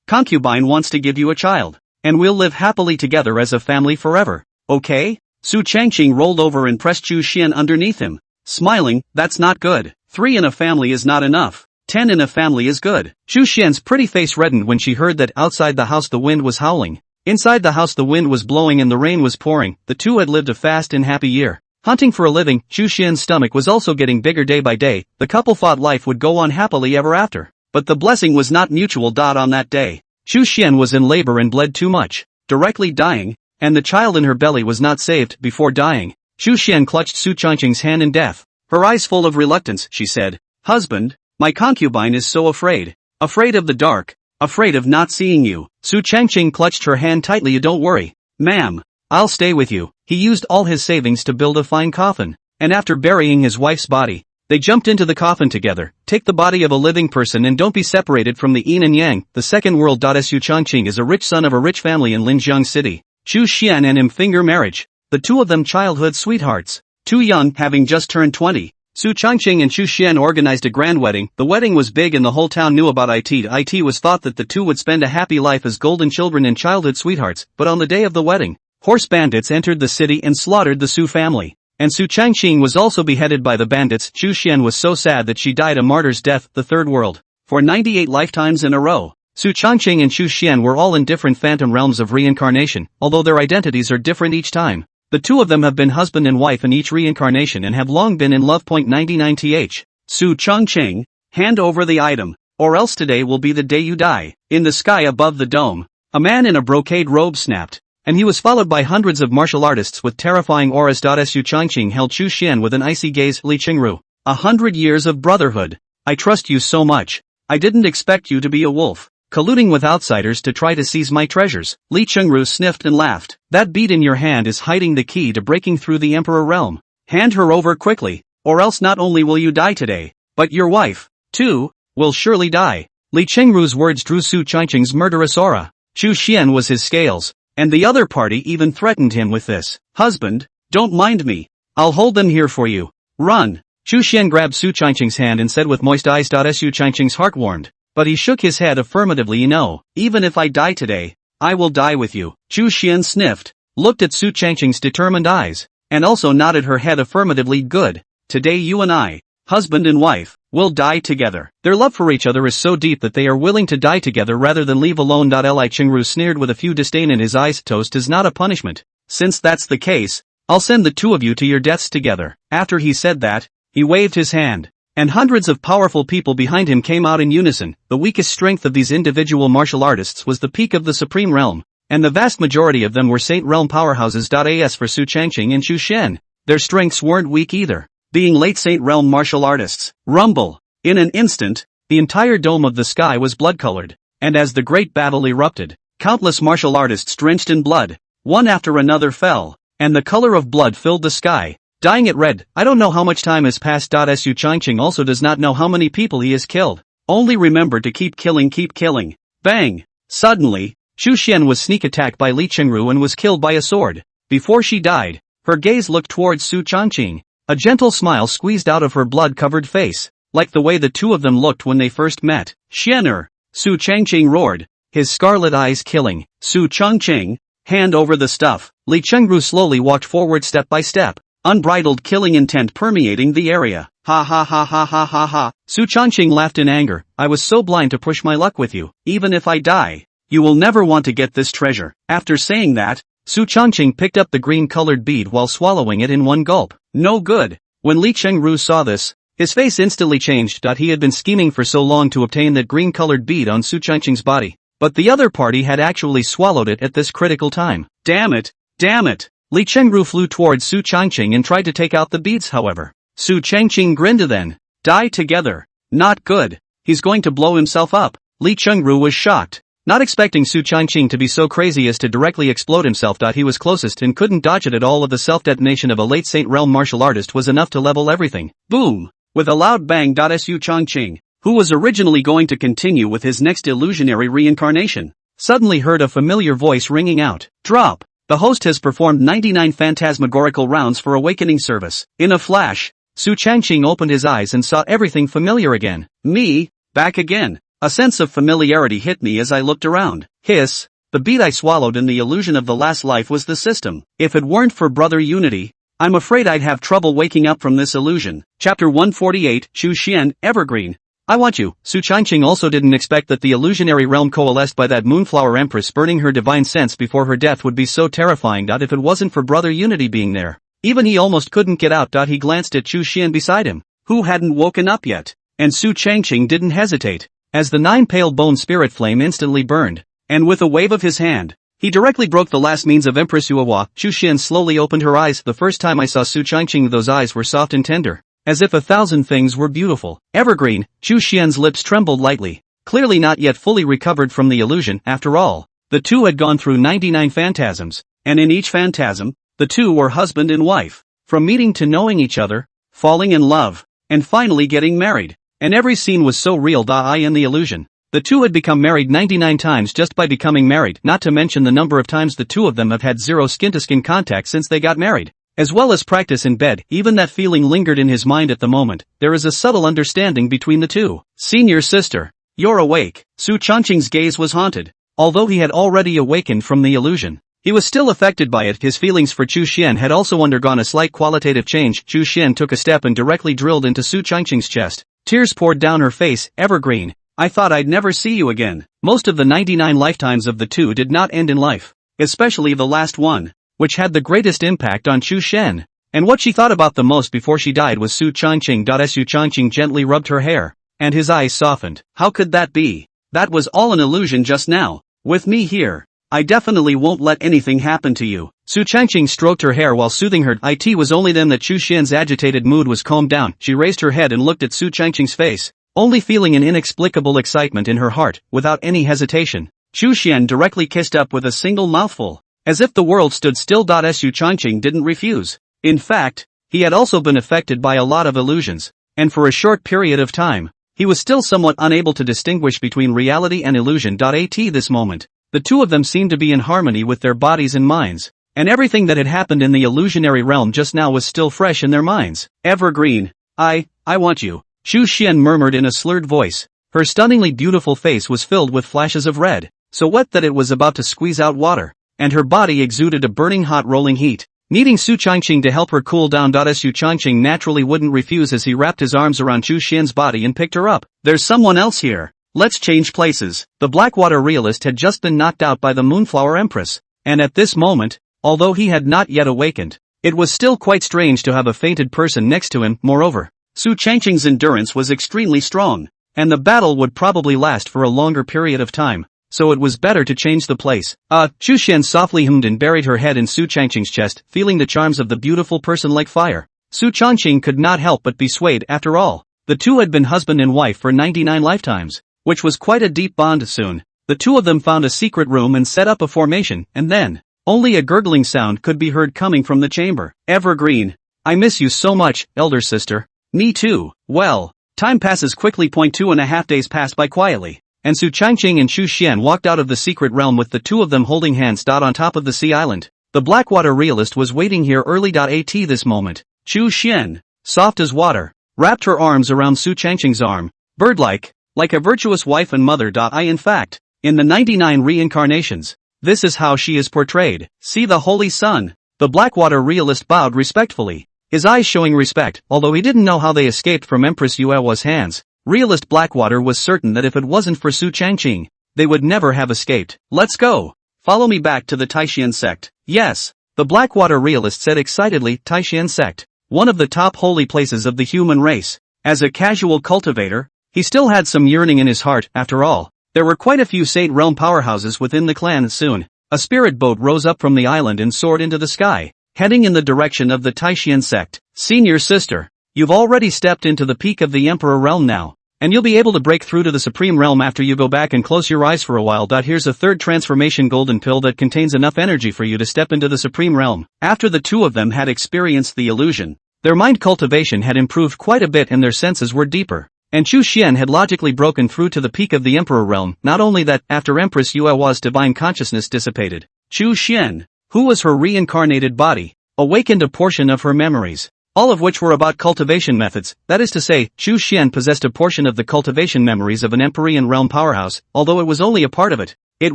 concubine wants to give you a child, and we'll live happily together as a family forever, okay? Su Changqing rolled over and pressed Xu Xian underneath him, smiling. That's not good. 3 in a family is not enough. 10 in a family is good. Xu Xian's pretty face reddened when she heard that outside the house the wind was howling. Inside the house the wind was blowing and the rain was pouring. The two had lived a fast and happy year, hunting for a living. Xu Xian's stomach was also getting bigger day by day. The couple thought life would go on happily ever after. But the blessing was not mutual. On that day, Xu Xian was in labor and bled too much, directly dying, and the child in her belly was not saved before dying. Xu Xian clutched Su Changqing's hand in death. Her eyes full of reluctance, she said, Husband, my concubine is so afraid. Afraid of the dark. Afraid of not seeing you. Su Changqing clutched her hand tightly. You don't worry, ma'am. I'll stay with you. He used all his savings to build a fine coffin, and after burying his wife's body, they jumped into the coffin together. Take the body of a living person and don't be separated from the yin and yang. The second world. Su Changqing is a rich son of a rich family in Linjiang City. Xu Xian and him finger marriage. The two of them childhood sweethearts. Too young, having just turned 20. Su Changqing and Xu Xian organized a grand wedding. The wedding was big and the whole town knew about it. It was thought that the two would spend a happy life as golden children and childhood sweethearts. But on the day of the wedding, horse bandits entered the city and slaughtered the Su family. And Su Changqing was also beheaded by the bandits. Xu Xian was so sad that she died a martyr's death. The third world. For 98 lifetimes in a row, Su Changqing and Xu Xian were all in different phantom realms of reincarnation, although their identities are different each time. The two of them have been husband and wife in each reincarnation and have long been in love. 99th. Su Changqing, hand over the item, or else today will be the day you die. In the sky above the dome, a man in a brocade robe snapped, and he was followed by hundreds of martial artists with terrifying auras. Su Changqing held Xu Xian with an icy gaze. Li Qingru, 100 years of brotherhood. I trust you so much. I didn't expect you to be a wolf. colluding with outsiders to try to seize my treasures. Li Chengru sniffed and laughed. That bead in your hand is hiding the key to breaking through the Emperor realm. Hand her over quickly, or else not only will you die today, but your wife, too, will surely die. Li Chengru's words drew Su Changqing's murderous aura. Chu Xian was his scales, and the other party even threatened him with this. Husband, don't mind me. I'll hold them here for you. Run. Chu Xian grabbed Su Changqing's hand and said with moist eyes. Su Changqing's heart warmed, but he shook his head affirmatively. No, even if I die today, I will die with you. Chu Xian sniffed, looked at Su Changqing's determined eyes, and also nodded her head affirmatively. Good. Today you and I, husband and wife, will die together. Their love for each other is so deep that they are willing to die together rather than leave alone. Li Chengru sneered with a few disdain in his eyes. Toast is not a punishment. Since that's the case, I'll send the two of you to your deaths together. After he said that, he waved his hand, and hundreds of powerful people behind him came out in unison. The weakest strength of these individual martial artists was the peak of the Supreme Realm, and the vast majority of them were Saint Realm powerhouses. As for Su Changqing and Chu Xian, their strengths weren't weak either, being late Saint Realm martial artists. Rumble! In an instant, the entire dome of the sky was blood-colored, and as the great battle erupted, countless martial artists drenched in blood, one after another fell, and the color of blood filled the sky, dyeing it red. I don't know how much time has passed. Su Changqing also does not know how many people he has killed. Only remember to keep killing. Bang! Suddenly, Chu Xian was sneak attacked by Li Chengru and was killed by a sword. Before she died, her gaze looked towards Su Changqing. A gentle smile squeezed out of her blood-covered face, like the way the two of them looked when they first met. Xianer! Su Changqing roared, his scarlet eyes killing. Su Changqing, hand over the stuff. Li Chengru slowly walked forward step by step, unbridled killing intent permeating the area. Ha ha ha ha ha ha ha. Su Changqing laughed in anger. I was so blind to push my luck with you. Even if I die, you will never want to get this treasure. After saying that, Su Changqing picked up the green-colored bead while swallowing it in one gulp. No good. When Li Chengru saw this, his face instantly changed. He had been scheming for so long to obtain that green-colored bead on Su Changqing's body, but the other party had actually swallowed it at this critical time. Damn it! Damn it! Li Chengru flew towards Su Changqing and tried to take out the beads. However, Su Changqing grinned. Then, die together. Not good. He's going to blow himself up. Li Chengru was shocked, not expecting Su Changqing to be so crazy as to directly explode himself. He was closest and couldn't dodge it at all. The self-detonation of a late Saint Realm martial artist was enough to level everything. Boom! With a loud bang. Su Changqing, who was originally going to continue with his next illusionary reincarnation, suddenly heard a familiar voice ringing out. Drop! The host has performed 99 phantasmagorical rounds for awakening service. In a flash, Su Changqing opened his eyes and saw everything familiar again. Me? Back again. A sense of familiarity hit me as I looked around. Hiss! The bead I swallowed in the illusion of the last life was the system. If it weren't for Brother Unity, I'm afraid I'd have trouble waking up from this illusion. Chapter 148, Chu Xian, Evergreen. I want you. Su Changqing also didn't expect that the illusionary realm coalesced by that Moonflower Empress burning her divine sense before her death would be so terrifying. If it wasn't for Brother Unity being there, even he almost couldn't get out. He glanced at Chu Xian beside him, who hadn't woken up yet, and Su Changqing didn't hesitate, as the 9 pale bone spirit flame instantly burned, and with a wave of his hand, he directly broke the last means of Empress Yuehua. Chu Xian slowly opened her eyes. The first time I saw Su Changqing, those eyes were soft and tender, as if 1,000 things were beautiful. Evergreen. Chu Xian's lips trembled lightly, clearly not yet fully recovered from the illusion. After all, the two had gone through 99 phantasms, and in each phantasm, the two were husband and wife. From meeting to knowing each other, falling in love, and finally getting married. And every scene was so real. In the illusion, the two had become married 99 times just by becoming married, not to mention the number of times the two of them have had zero skin-to-skin contact since they got married, as well as practice in bed. Even that feeling lingered in his mind at the moment. There is a subtle understanding between the two. Senior sister, you're awake. Su Changqing's gaze was haunted. Although he had already awakened from the illusion, he was still affected by it. His feelings for Chu Xian had also undergone a slight qualitative change. Chu Xian took a step and directly drilled into Su Changqing's chest. Tears poured down her face. Evergreen, I thought I'd never see you again. Most of the 99 lifetimes of the two did not end in life, especially the last one, which had the greatest impact on Chu Xian. And what she thought about the most before she died was Su Changqing. Su Changqing gently rubbed her hair, and his eyes softened. How could that be? That was all an illusion just now. With me here, I definitely won't let anything happen to you. Su Changqing stroked her hair while soothing her. It was only then that Chu Xian's agitated mood was calmed down. She raised her head and looked at Su Changqing's face. only feeling an inexplicable excitement in her heart, without any hesitation. Chu Xian directly kissed up with a single mouthful, as if the world stood still. Su Changqing didn't refuse. In fact, he had also been affected by a lot of illusions, and for a short period of time, he was still somewhat unable to distinguish between reality and illusion. At this moment, the two of them seemed to be in harmony with their bodies and minds, and everything that had happened in the illusionary realm just now was still fresh in their minds. Evergreen. I want you. Chu Xian murmured in a slurred voice. Her stunningly beautiful face was filled with flashes of red, so wet that it was about to squeeze out water, and her body exuded a burning hot rolling heat. Needing Su Changqing to help her cool down. Su Changqing naturally wouldn't refuse as he wrapped his arms around Chu Xian's body and picked her up. There's someone else here. Let's change places. The Blackwater realist had just been knocked out by the Moonflower Empress, and at this moment, although he had not yet awakened, it was still quite strange to have a fainted person next to him. Moreover, Su Changqing's endurance was extremely strong, and the battle would probably last for a longer period of time, so it was better to change the place. Chu Xian softly hummed and buried her head in Su Changqing's chest, feeling the charms of the beautiful person like fire. Su Changqing could not help but be swayed. After all, the two had been husband and wife for 99 lifetimes, which was quite a deep bond. Soon, the two of them found a secret room and set up a formation, and then, only a gurgling sound could be heard coming from the chamber. Evergreen. I miss you so much, elder sister. Me too. Well, time passes quickly. 2.5 days passed by quietly, and Su Changqing and Chu Xian walked out of the secret realm with the two of them holding hands. On top of the sea island, the Blackwater realist was waiting here early. At this moment, Chu Xian, soft as water, wrapped her arms around Su Changqing's arm, bird-like, like a virtuous wife and mother. In fact, in the 99 reincarnations, this is how she is portrayed. See the Holy Sun. The Blackwater realist bowed respectfully, his eyes showing respect, although he didn't know how they escaped from Empress Yuewa's hands. Realist Blackwater was certain that if it wasn't for Su Changqing, they would never have escaped. Let's go. Follow me back to the Taishan sect. Yes, the Blackwater realist said excitedly. Taishan sect, one of the top holy places of the human race. As a casual cultivator, he still had some yearning in his heart. After all, there were quite a few Sate realm powerhouses within the clan. Soon, a spirit boat rose up from the island and soared into the sky, heading in the direction of the Taishan sect. Senior sister, you've already stepped into the peak of the Emperor realm now, and you'll be able to break through to the Supreme Realm after you go back and close your eyes for a while. Here's a third transformation golden pill that contains enough energy for you to step into the Supreme Realm. After the two of them had experienced the illusion, their mind cultivation had improved quite a bit and their senses were deeper, and Chu Xian had logically broken through to the peak of the Emperor Realm. Not only that, after Empress Yuewa's divine consciousness dissipated, Chu Xian, who was her reincarnated body, awakened a portion of her memories, all of which were about cultivation methods. That is to say, Chu Xian possessed a portion of the cultivation memories of an Empyrean realm powerhouse. Although it was only a part of it, it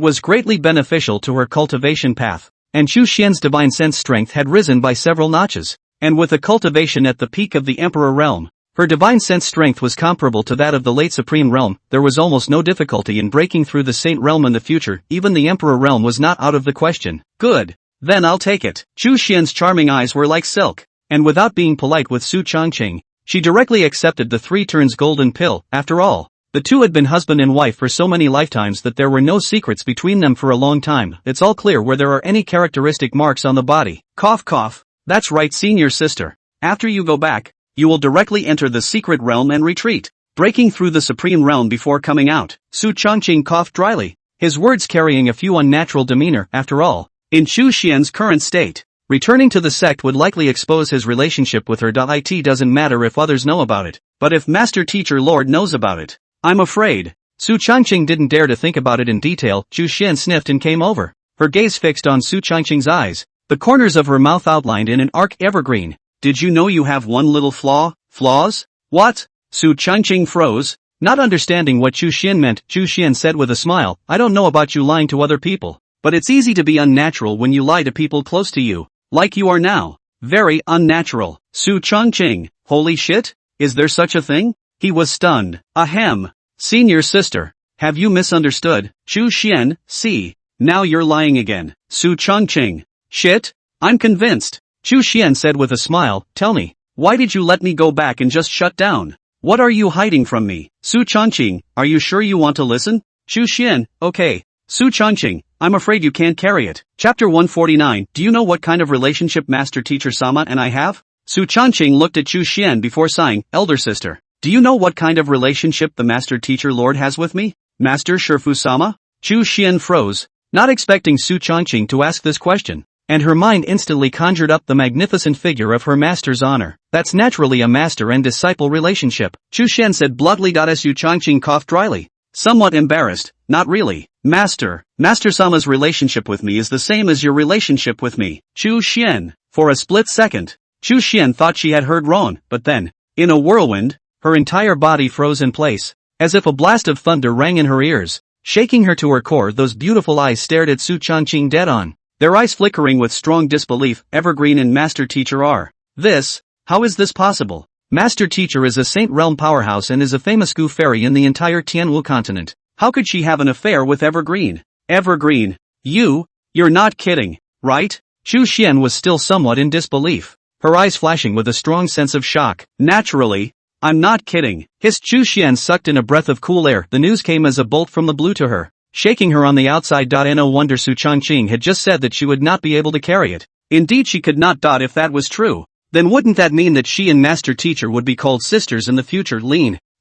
was greatly beneficial to her cultivation path, and Chu Xian's divine sense strength had risen by several notches, and with a cultivation at the peak of the Emperor realm, her divine sense strength was comparable to that of the late Supreme Realm. There was almost no difficulty in breaking through the Saint Realm in the future. Even the Emperor Realm was not out of the question. Good. Then I'll take it. Chu Xian's charming eyes were like silk, and without being polite with Su Changqing, she directly accepted the 3 turns golden pill. After all, the two had been husband and wife for so many lifetimes that there were no secrets between them for a long time. It's all clear where there are any characteristic marks on the body. Cough cough. That's right, senior sister. After you go back, you will directly enter the secret realm and retreat, breaking through the Supreme Realm before coming out. Su Changqing coughed dryly, his words carrying a few unnatural demeanor. After all, in Chu Xian's current state, returning to the sect would likely expose his relationship with her. It doesn't matter if others know about it, but if Master Teacher Lord knows about it, I'm afraid. Su Changqing didn't dare to think about it in detail. Chu Xian sniffed and came over, her gaze fixed on Su Changqing's eyes, the corners of her mouth outlined in an arc. Evergreen. Did you know you have one little flaw? Flaws? What? Su Changqing froze, not understanding what Chu Xian meant. Chu Xian said with a smile, I don't know about you lying to other people, but it's easy to be unnatural when you lie to people close to you, like you are now. Very unnatural. Su Changqing, holy shit? Is there such a thing? He was stunned. Ahem. Senior sister, have you misunderstood? Chu Xian, see, now you're lying again. Su Changqing, shit, I'm convinced. Chu Xian said with a smile, tell me, why did you let me go back and just shut down? What are you hiding from me? Su Changqing, are you sure you want to listen? Chu Xian, okay. Su Changqing, I'm afraid you can't carry it. Chapter 149, do you know what kind of relationship Master Teacher Sama and I have? Su Changqing looked at Chu Xian before sighing, elder sister, Do you know what kind of relationship the Master Teacher Lord has with me, Master Shifu-sama? Chu Xian froze, not expecting Su Changqing to ask this question, and her mind instantly conjured up the magnificent figure of her master's honor. That's naturally a master and disciple relationship, Chu Xian said bluntly. Su Changqing coughed dryly, somewhat embarrassed. Not really, Master. Master-sama's relationship with me is the same as your relationship with me, Chu Xian. For a split second, Chu Xian thought she had heard wrong, but then, in a whirlwind, her entire body froze in place, as if a blast of thunder rang in her ears. Shaking her to her core, those beautiful eyes stared at Su Changqing dead on, their eyes flickering with strong disbelief. Evergreen and Master Teacher are this? How is this possible? Master Teacher is a Saint Realm powerhouse and is a famous Gu fairy in the entire Tianwu continent. How could she have an affair with Evergreen? Evergreen? You're not kidding, right? Chu Xian was still somewhat in disbelief, her eyes flashing with a strong sense of shock. Naturally, I'm not kidding, hissed Chu Xian, sucked in a breath of cool air. The news came as a bolt from the blue to her, shaking her on the outside. No wonder Su Changqing had just said that she would not be able to carry it. Indeed she could not. If that was true, then wouldn't that mean that she and Master Teacher would be called sisters in the future?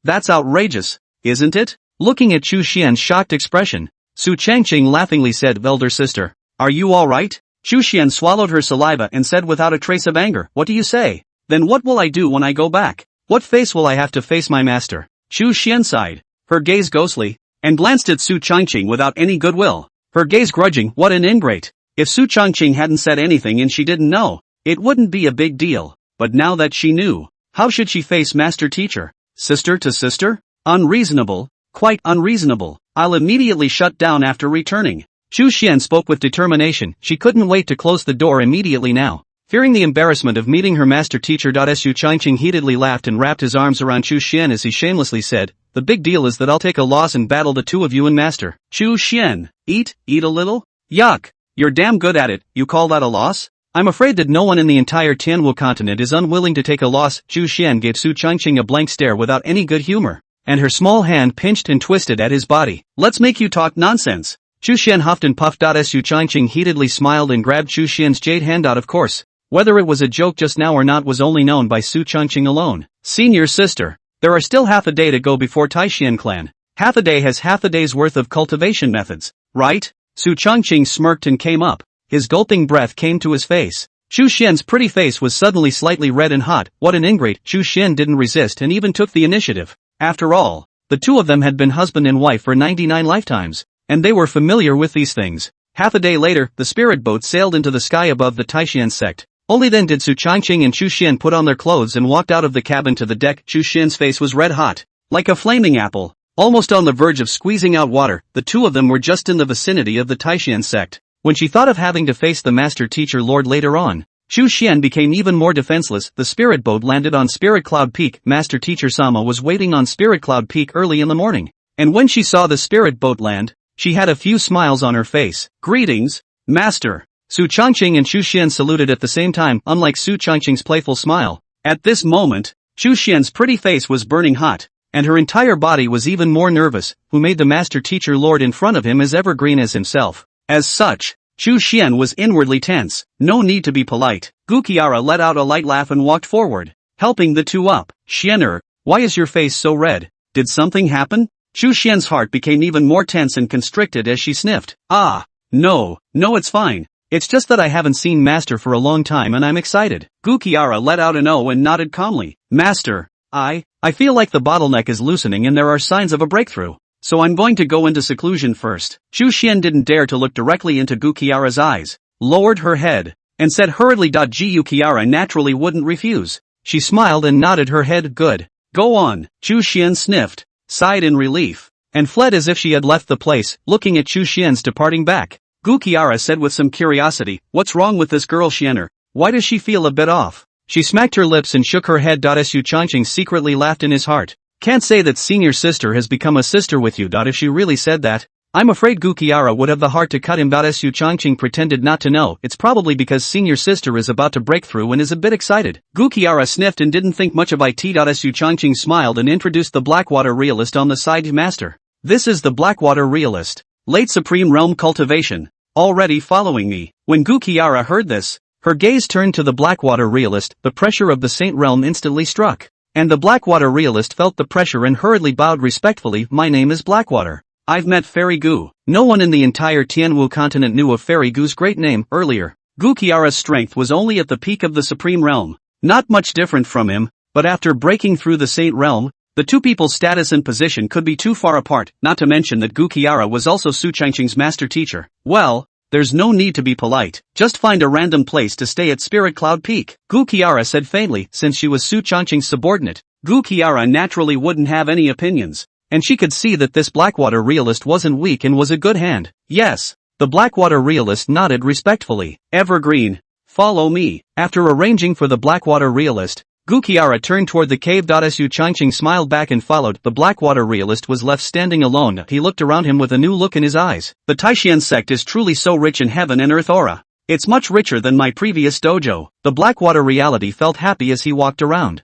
That's outrageous, isn't it? Looking at Chu Xian's shocked expression, Su Changqing laughingly said, elder sister, are you alright? Chu Xian swallowed her saliva and said without a trace of anger, what do you say? Then what will I do when I go back? What face will I have to face my master? Chu Xian sighed, her gaze ghostly, and glanced at Su Changqing without any goodwill, her gaze grudging. What an ingrate. If Su Changqing hadn't said anything and she didn't know, it wouldn't be a big deal, but now that she knew, how should she face Master Teacher? Sister to sister? Unreasonable, quite unreasonable. I'll immediately shut down after returning. Chu Xian spoke with determination. She couldn't wait to close the door immediately now. Fearing the embarrassment of meeting her Master Teacher. Su Changqing heatedly laughed and wrapped his arms around Chu Xian as he shamelessly said, the big deal is that I'll take a loss and battle the two of you and Master. Chu Xian, eat a little? Yuck, you're damn good at it. You call that a loss? I'm afraid that no one in the entire Tianwu continent is unwilling to take a loss. Chu Xian gave Su Changqing a blank stare without any good humor, and her small hand pinched and twisted at his body. Let's make you talk nonsense. Chu Xian huffed and puffed. Su Changqing heatedly smiled and grabbed Chu Xian's jade hand. Of course, whether it was a joke just now or not was only known by Su Changqing alone. Senior sister, there are still half a day to go before Taishan clan. Half a day has half a day's worth of cultivation methods, right? Su Changqing smirked and came up. His gulping breath came to his face. Chu Xian's pretty face was suddenly slightly red and hot. What an ingrate. Chu Xian didn't resist and even took the initiative. After all, the two of them had been husband and wife for 99 lifetimes, and they were familiar with these things. Half a day later, the spirit boat sailed into the sky above the Taishan sect. Only then did Su Changqing and Chu Xian put on their clothes and walked out of the cabin to the deck. Chu Xian's face was red hot, like a flaming apple, almost on the verge of squeezing out water. The two of them were just in the vicinity of the Taishan sect when she thought of having to face the Master Teacher Lord later on. Chu Xian became even more defenseless. The spirit boat landed on Spirit Cloud Peak. Master Teacher Sama was waiting on Spirit Cloud Peak early in the morning, and when she saw the spirit boat land, she had a few smiles on her face. Greetings, Master. Su Changqing and Chu Xian saluted at the same time. Unlike Su Changqing's playful smile, at this moment, Chu Xian's pretty face was burning hot, and her entire body was even more nervous. Who made the Master Teacher Lord in front of him as evergreen as himself? As such, Chu Xian was inwardly tense. No need to be polite. Gu Qiara let out a light laugh and walked forward, helping the two up. Xianer, why is your face so red? Did something happen? Chu Xian's heart became even more tense and constricted as she sniffed. No, it's fine. It's just that I haven't seen Master for a long time and I'm excited. Gu Qiara let out an O and nodded calmly. Master, I feel like the bottleneck is loosening and there are signs of a breakthrough. So I'm going to go into seclusion first. Chu Xian didn't dare to look directly into Gu Qiara's eyes, lowered her head, and said hurriedly. Gu Qiara naturally wouldn't refuse. She smiled and nodded her head. Good. Go on. Chu Xian sniffed, sighed in relief, and fled as if she had left the place. Looking at Chu Xian's departing back, Gu Qiara said with some curiosity, what's wrong with this girl Xianer? Why does she feel a bit off? She smacked her lips and shook her head. Su Changqing secretly laughed in his heart. Can't say that senior sister has become a sister with you. If she really said that, I'm afraid Gu Qiara would have the heart to cut him. Su Changqing pretended not to know. It's probably because senior sister is about to break through and is a bit excited. Gu Qiara sniffed and didn't think much of it. Su Changqing smiled and introduced the Blackwater Realist on the side. Master, this is the Blackwater Realist, late Supreme Realm Cultivation, already following me. When Gu Qiara heard this, her gaze turned to the Blackwater Realist. The pressure of the Saint Realm instantly struck. And the Blackwater realist felt the pressure and hurriedly bowed respectfully. My name is Blackwater. I've met Fairy Gu. No one in the entire Tianwu continent knew of Fairy Gu's great name. Earlier, Gu Qiara's strength was only at the peak of the Supreme Realm. Not much different from him, but after breaking through the Saint Realm, the two people's status and position could be too far apart, not to mention that Gu Qiara was also Su Changqing's master teacher. Well, there's no need to be polite, just find a random place to stay at Spirit Cloud Peak, Gu Qiara said faintly. Since she was Su Changqing's subordinate, Gu Qiara naturally wouldn't have any opinions, and she could see that this Blackwater realist wasn't weak and was a good hand. Yes, the Blackwater realist nodded respectfully. Evergreen, follow me. After arranging for the Blackwater realist, Gu Qiara turned toward the cave. Su Changqing smiled back and followed. The Blackwater realist was left standing alone. He looked around him with a new look in his eyes. The Taishan sect is truly so rich in heaven and earth aura. It's much richer than my previous dojo. The Blackwater reality felt happy as he walked around.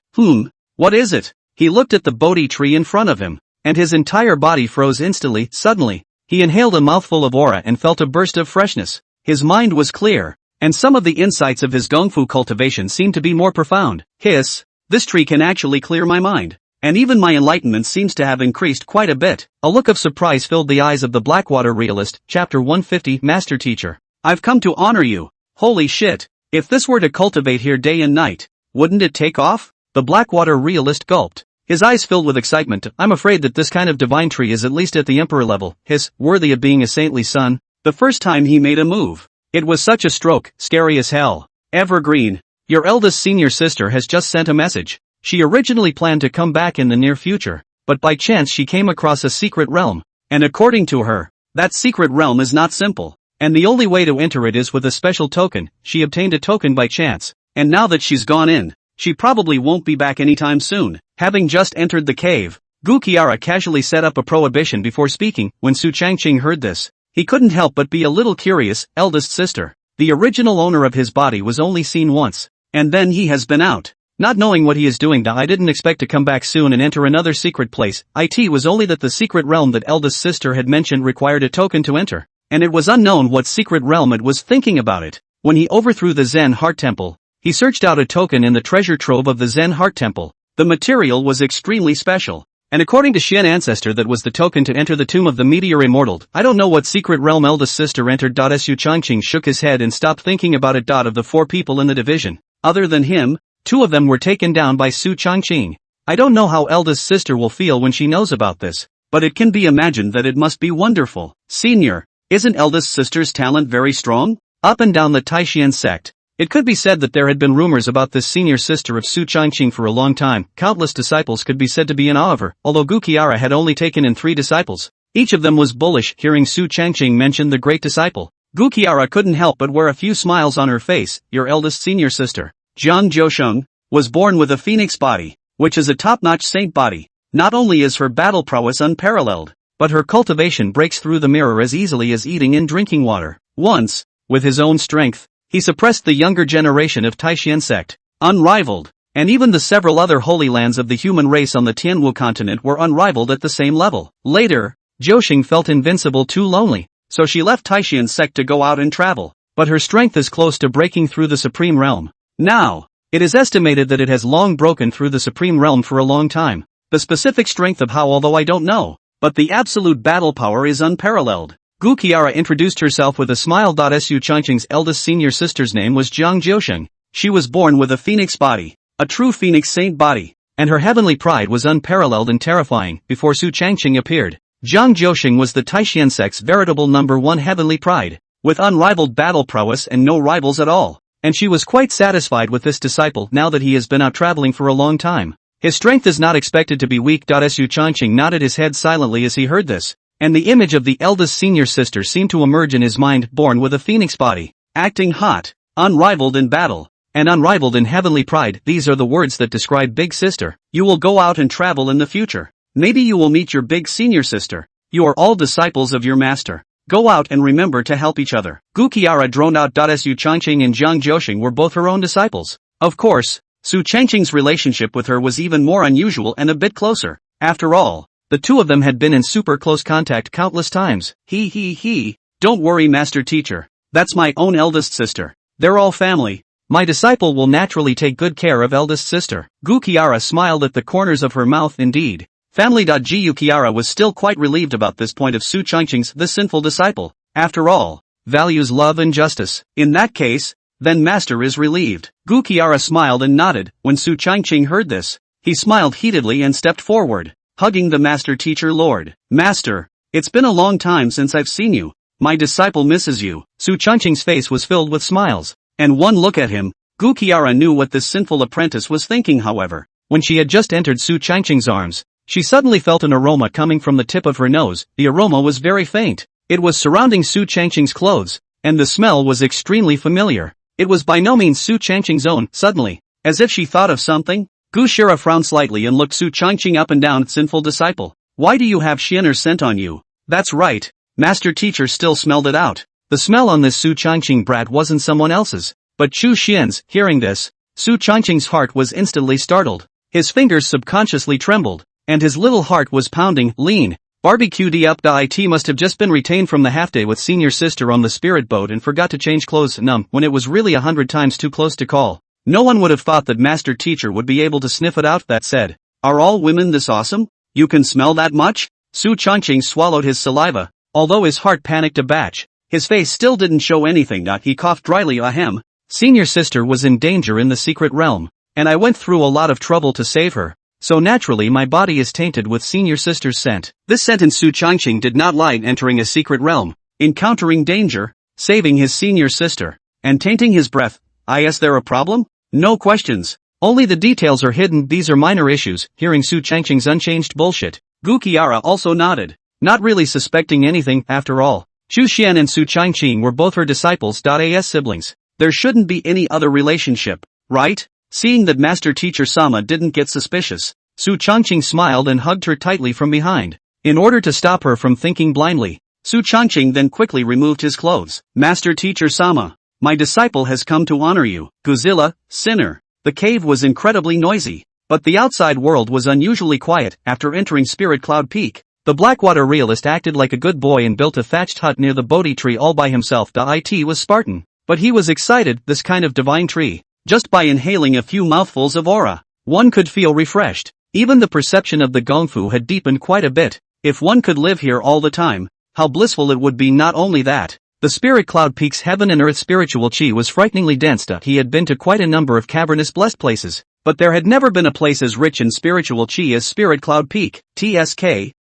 What is it? He looked at the Bodhi tree in front of him, and his entire body froze instantly. Suddenly, he inhaled a mouthful of aura and felt a burst of freshness. His mind was clear, and some of the insights of his Gongfu cultivation seemed to be more profound. This tree can actually clear my mind, and even my enlightenment seems to have increased quite a bit. A look of surprise filled the eyes of the Blackwater realist. Chapter 150. Master Teacher, I've come to honor you. Holy shit, if this were to cultivate here day and night, wouldn't it take off? The Blackwater realist gulped, his eyes filled with excitement. I'm afraid that this kind of divine tree is at least at the emperor level, worthy of being a saintly son. The first time he made a move, it was such a stroke, scary as hell. Evergreen, your eldest senior sister has just sent a message. She originally planned to come back in the near future, but by chance she came across a secret realm, and according to her, that secret realm is not simple, and the only way to enter it is with a special token. She obtained a token by chance, and now that she's gone in, she probably won't be back anytime soon. Having just entered the cave, Gu Qiara casually set up a prohibition before speaking. When Su Changqing heard this, he couldn't help but be a little curious. Eldest sister, the original owner of his body was only seen once, and then he has been out. Not knowing what he is doing, I didn't expect to come back soon and enter another secret place. It was only that the secret realm that eldest sister had mentioned required a token to enter, and it was unknown what secret realm it was. Thinking about it, when he overthrew the Zen Heart Temple, he searched out a token in the treasure trove of the Zen Heart Temple. The material was extremely special, and according to Shen Ancestor, that was the token to enter the tomb of the Meteor Immortal. I don't know what secret realm eldest sister entered. Su Changqing shook his head and stopped thinking about it. Of the 4 people in the division, other than him, 2 of them were taken down by Su Changqing. I don't know how eldest sister will feel when she knows about this, but it can be imagined that it must be wonderful. Senior, isn't eldest sister's talent very strong? Up and down the Taishan sect, it could be said that there had been rumors about this senior sister of Su Changqing for a long time. Countless disciples could be said to be in awe of her, although Gu Qiara had only taken in 3 disciples. Each of them was bullish. Hearing Su Changqing mention the great disciple, Gu Qiara couldn't help but wear a few smiles on her face. Your eldest senior sister, Zhang Zhousheng, was born with a phoenix body, which is a top-notch saint body. Not only is her battle prowess unparalleled, but her cultivation breaks through the mirror as easily as eating and drinking water. Once, with his own strength, he suppressed the younger generation of Taishan sect, unrivaled, and even the several other holy lands of the human race on the Tianwu continent were unrivaled at the same level. Later, Zhousheng felt invincible, too lonely, so she left Taishan sect to go out and travel, but her strength is close to breaking through the Supreme Realm. Now, it is estimated that it has long broken through the Supreme Realm for a long time. The specific strength of how, although I don't know, but the absolute battle power is unparalleled. Gu Qiara introduced herself with a smile. Su Changqing's eldest senior sister's name was Zhang Zhousheng. She was born with a phoenix body, a true phoenix saint body, and her heavenly pride was unparalleled and terrifying. Before Su Changqing appeared, Zhang Zhousheng was the Taishan sect's veritable #1 heavenly pride, with unrivaled battle prowess and no rivals at all, and she was quite satisfied with this disciple now that he has been out traveling for a long time. His strength is not expected to be weak. Su Changqing nodded his head silently as he heard this, and the image of the eldest senior sister seemed to emerge in his mind. Born with a phoenix body, acting hot, unrivaled in battle, and unrivaled in heavenly pride. These are the words that describe Big Sister. You will go out and travel in the future. Maybe you will meet your big senior sister. You are all disciples of your master. Go out and remember to help each other. Gu Qiara droned out. Su Changqing and Zhang Zhousheng were both her own disciples. Of course, Su Changqing's relationship with her was even more unusual and a bit closer. After all, the two of them had been in super close contact countless times. Don't worry, master teacher. That's my own eldest sister. They're all family. My disciple will naturally take good care of eldest sister. Gu Kiara smiled at the corners of her mouth indeed. Family.gu Kiara was still quite relieved about this point of Su Changqing's the sinful disciple. After all, values love and justice. In that case, then master is relieved. Gu Kiara smiled and nodded. When Su Changqing heard this, he smiled heatedly and stepped forward, hugging the master teacher. Lord, master, it's been a long time since I've seen you. My disciple misses you. Su Changqing's face was filled with smiles, and one look at him, Gu Kiara knew what this sinful apprentice was thinking. However, when she had just entered Su Changqing's arms, she suddenly felt an aroma coming from the tip of her nose. The aroma was very faint. It was surrounding Su Changqing's clothes, and the smell was extremely familiar. It was by no means Su Changqing's own. Suddenly, as if she thought of something, Gu Shira frowned slightly and looked Su Changqing up and down. Sinful disciple, why do you have Xianer scent on you? That's right, master teacher still smelled it out. The smell on this Su Changqing brat wasn't someone else's, but Chu Xian's. Hearing this, Su Changqing's heart was instantly startled. His fingers subconsciously trembled, and his little heart was pounding. Lean, barbecued up. It must have just been retained from the half day with senior sister on the spirit boat and forgot to change clothes. When it was really 100 times too close to call. No one would have thought that master teacher would be able to sniff it out. That said, are all women this awesome? You can smell that much? Su Changqing swallowed his saliva, although his heart panicked a batch. His face still didn't show anything. He coughed dryly. Ahem. Senior sister was in danger in the secret realm, and I went through a lot of trouble to save her, so naturally my body is tainted with senior sister's scent. This sentence Su Changqing did not like. Entering a secret realm, encountering danger, saving his senior sister, and tainting his breath. Is there a problem? No questions. Only the details are hidden. These are minor issues. Hearing Su Changqing's unchanged bullshit, Gu Kiara also nodded, not really suspecting anything. After all, Chu Xian and Su Changqing were both her disciples. As siblings, there shouldn't be any other relationship, right? Seeing that master teacher Sama didn't get suspicious, Su Changqing smiled and hugged her tightly from behind. In order to stop her from thinking blindly, Su Changqing then quickly removed his clothes. Master teacher Sama, my disciple has come to honor you. Godzilla, sinner. The cave was incredibly noisy, but the outside world was unusually quiet. After entering Spirit Cloud Peak, the Blackwater realist acted like a good boy and built a thatched hut near the Bodhi tree all by himself. It was Spartan, but he was excited. This kind of divine tree, just by inhaling a few mouthfuls of aura, one could feel refreshed. Even the perception of the Gongfu had deepened quite a bit. If one could live here all the time, how blissful it would be. Not only that, the Spirit Cloud Peak's heaven and earth spiritual chi was frighteningly dense. He had been to quite a number of cavernous blessed places, but there had never been a place as rich in spiritual chi as Spirit Cloud Peak. TSK.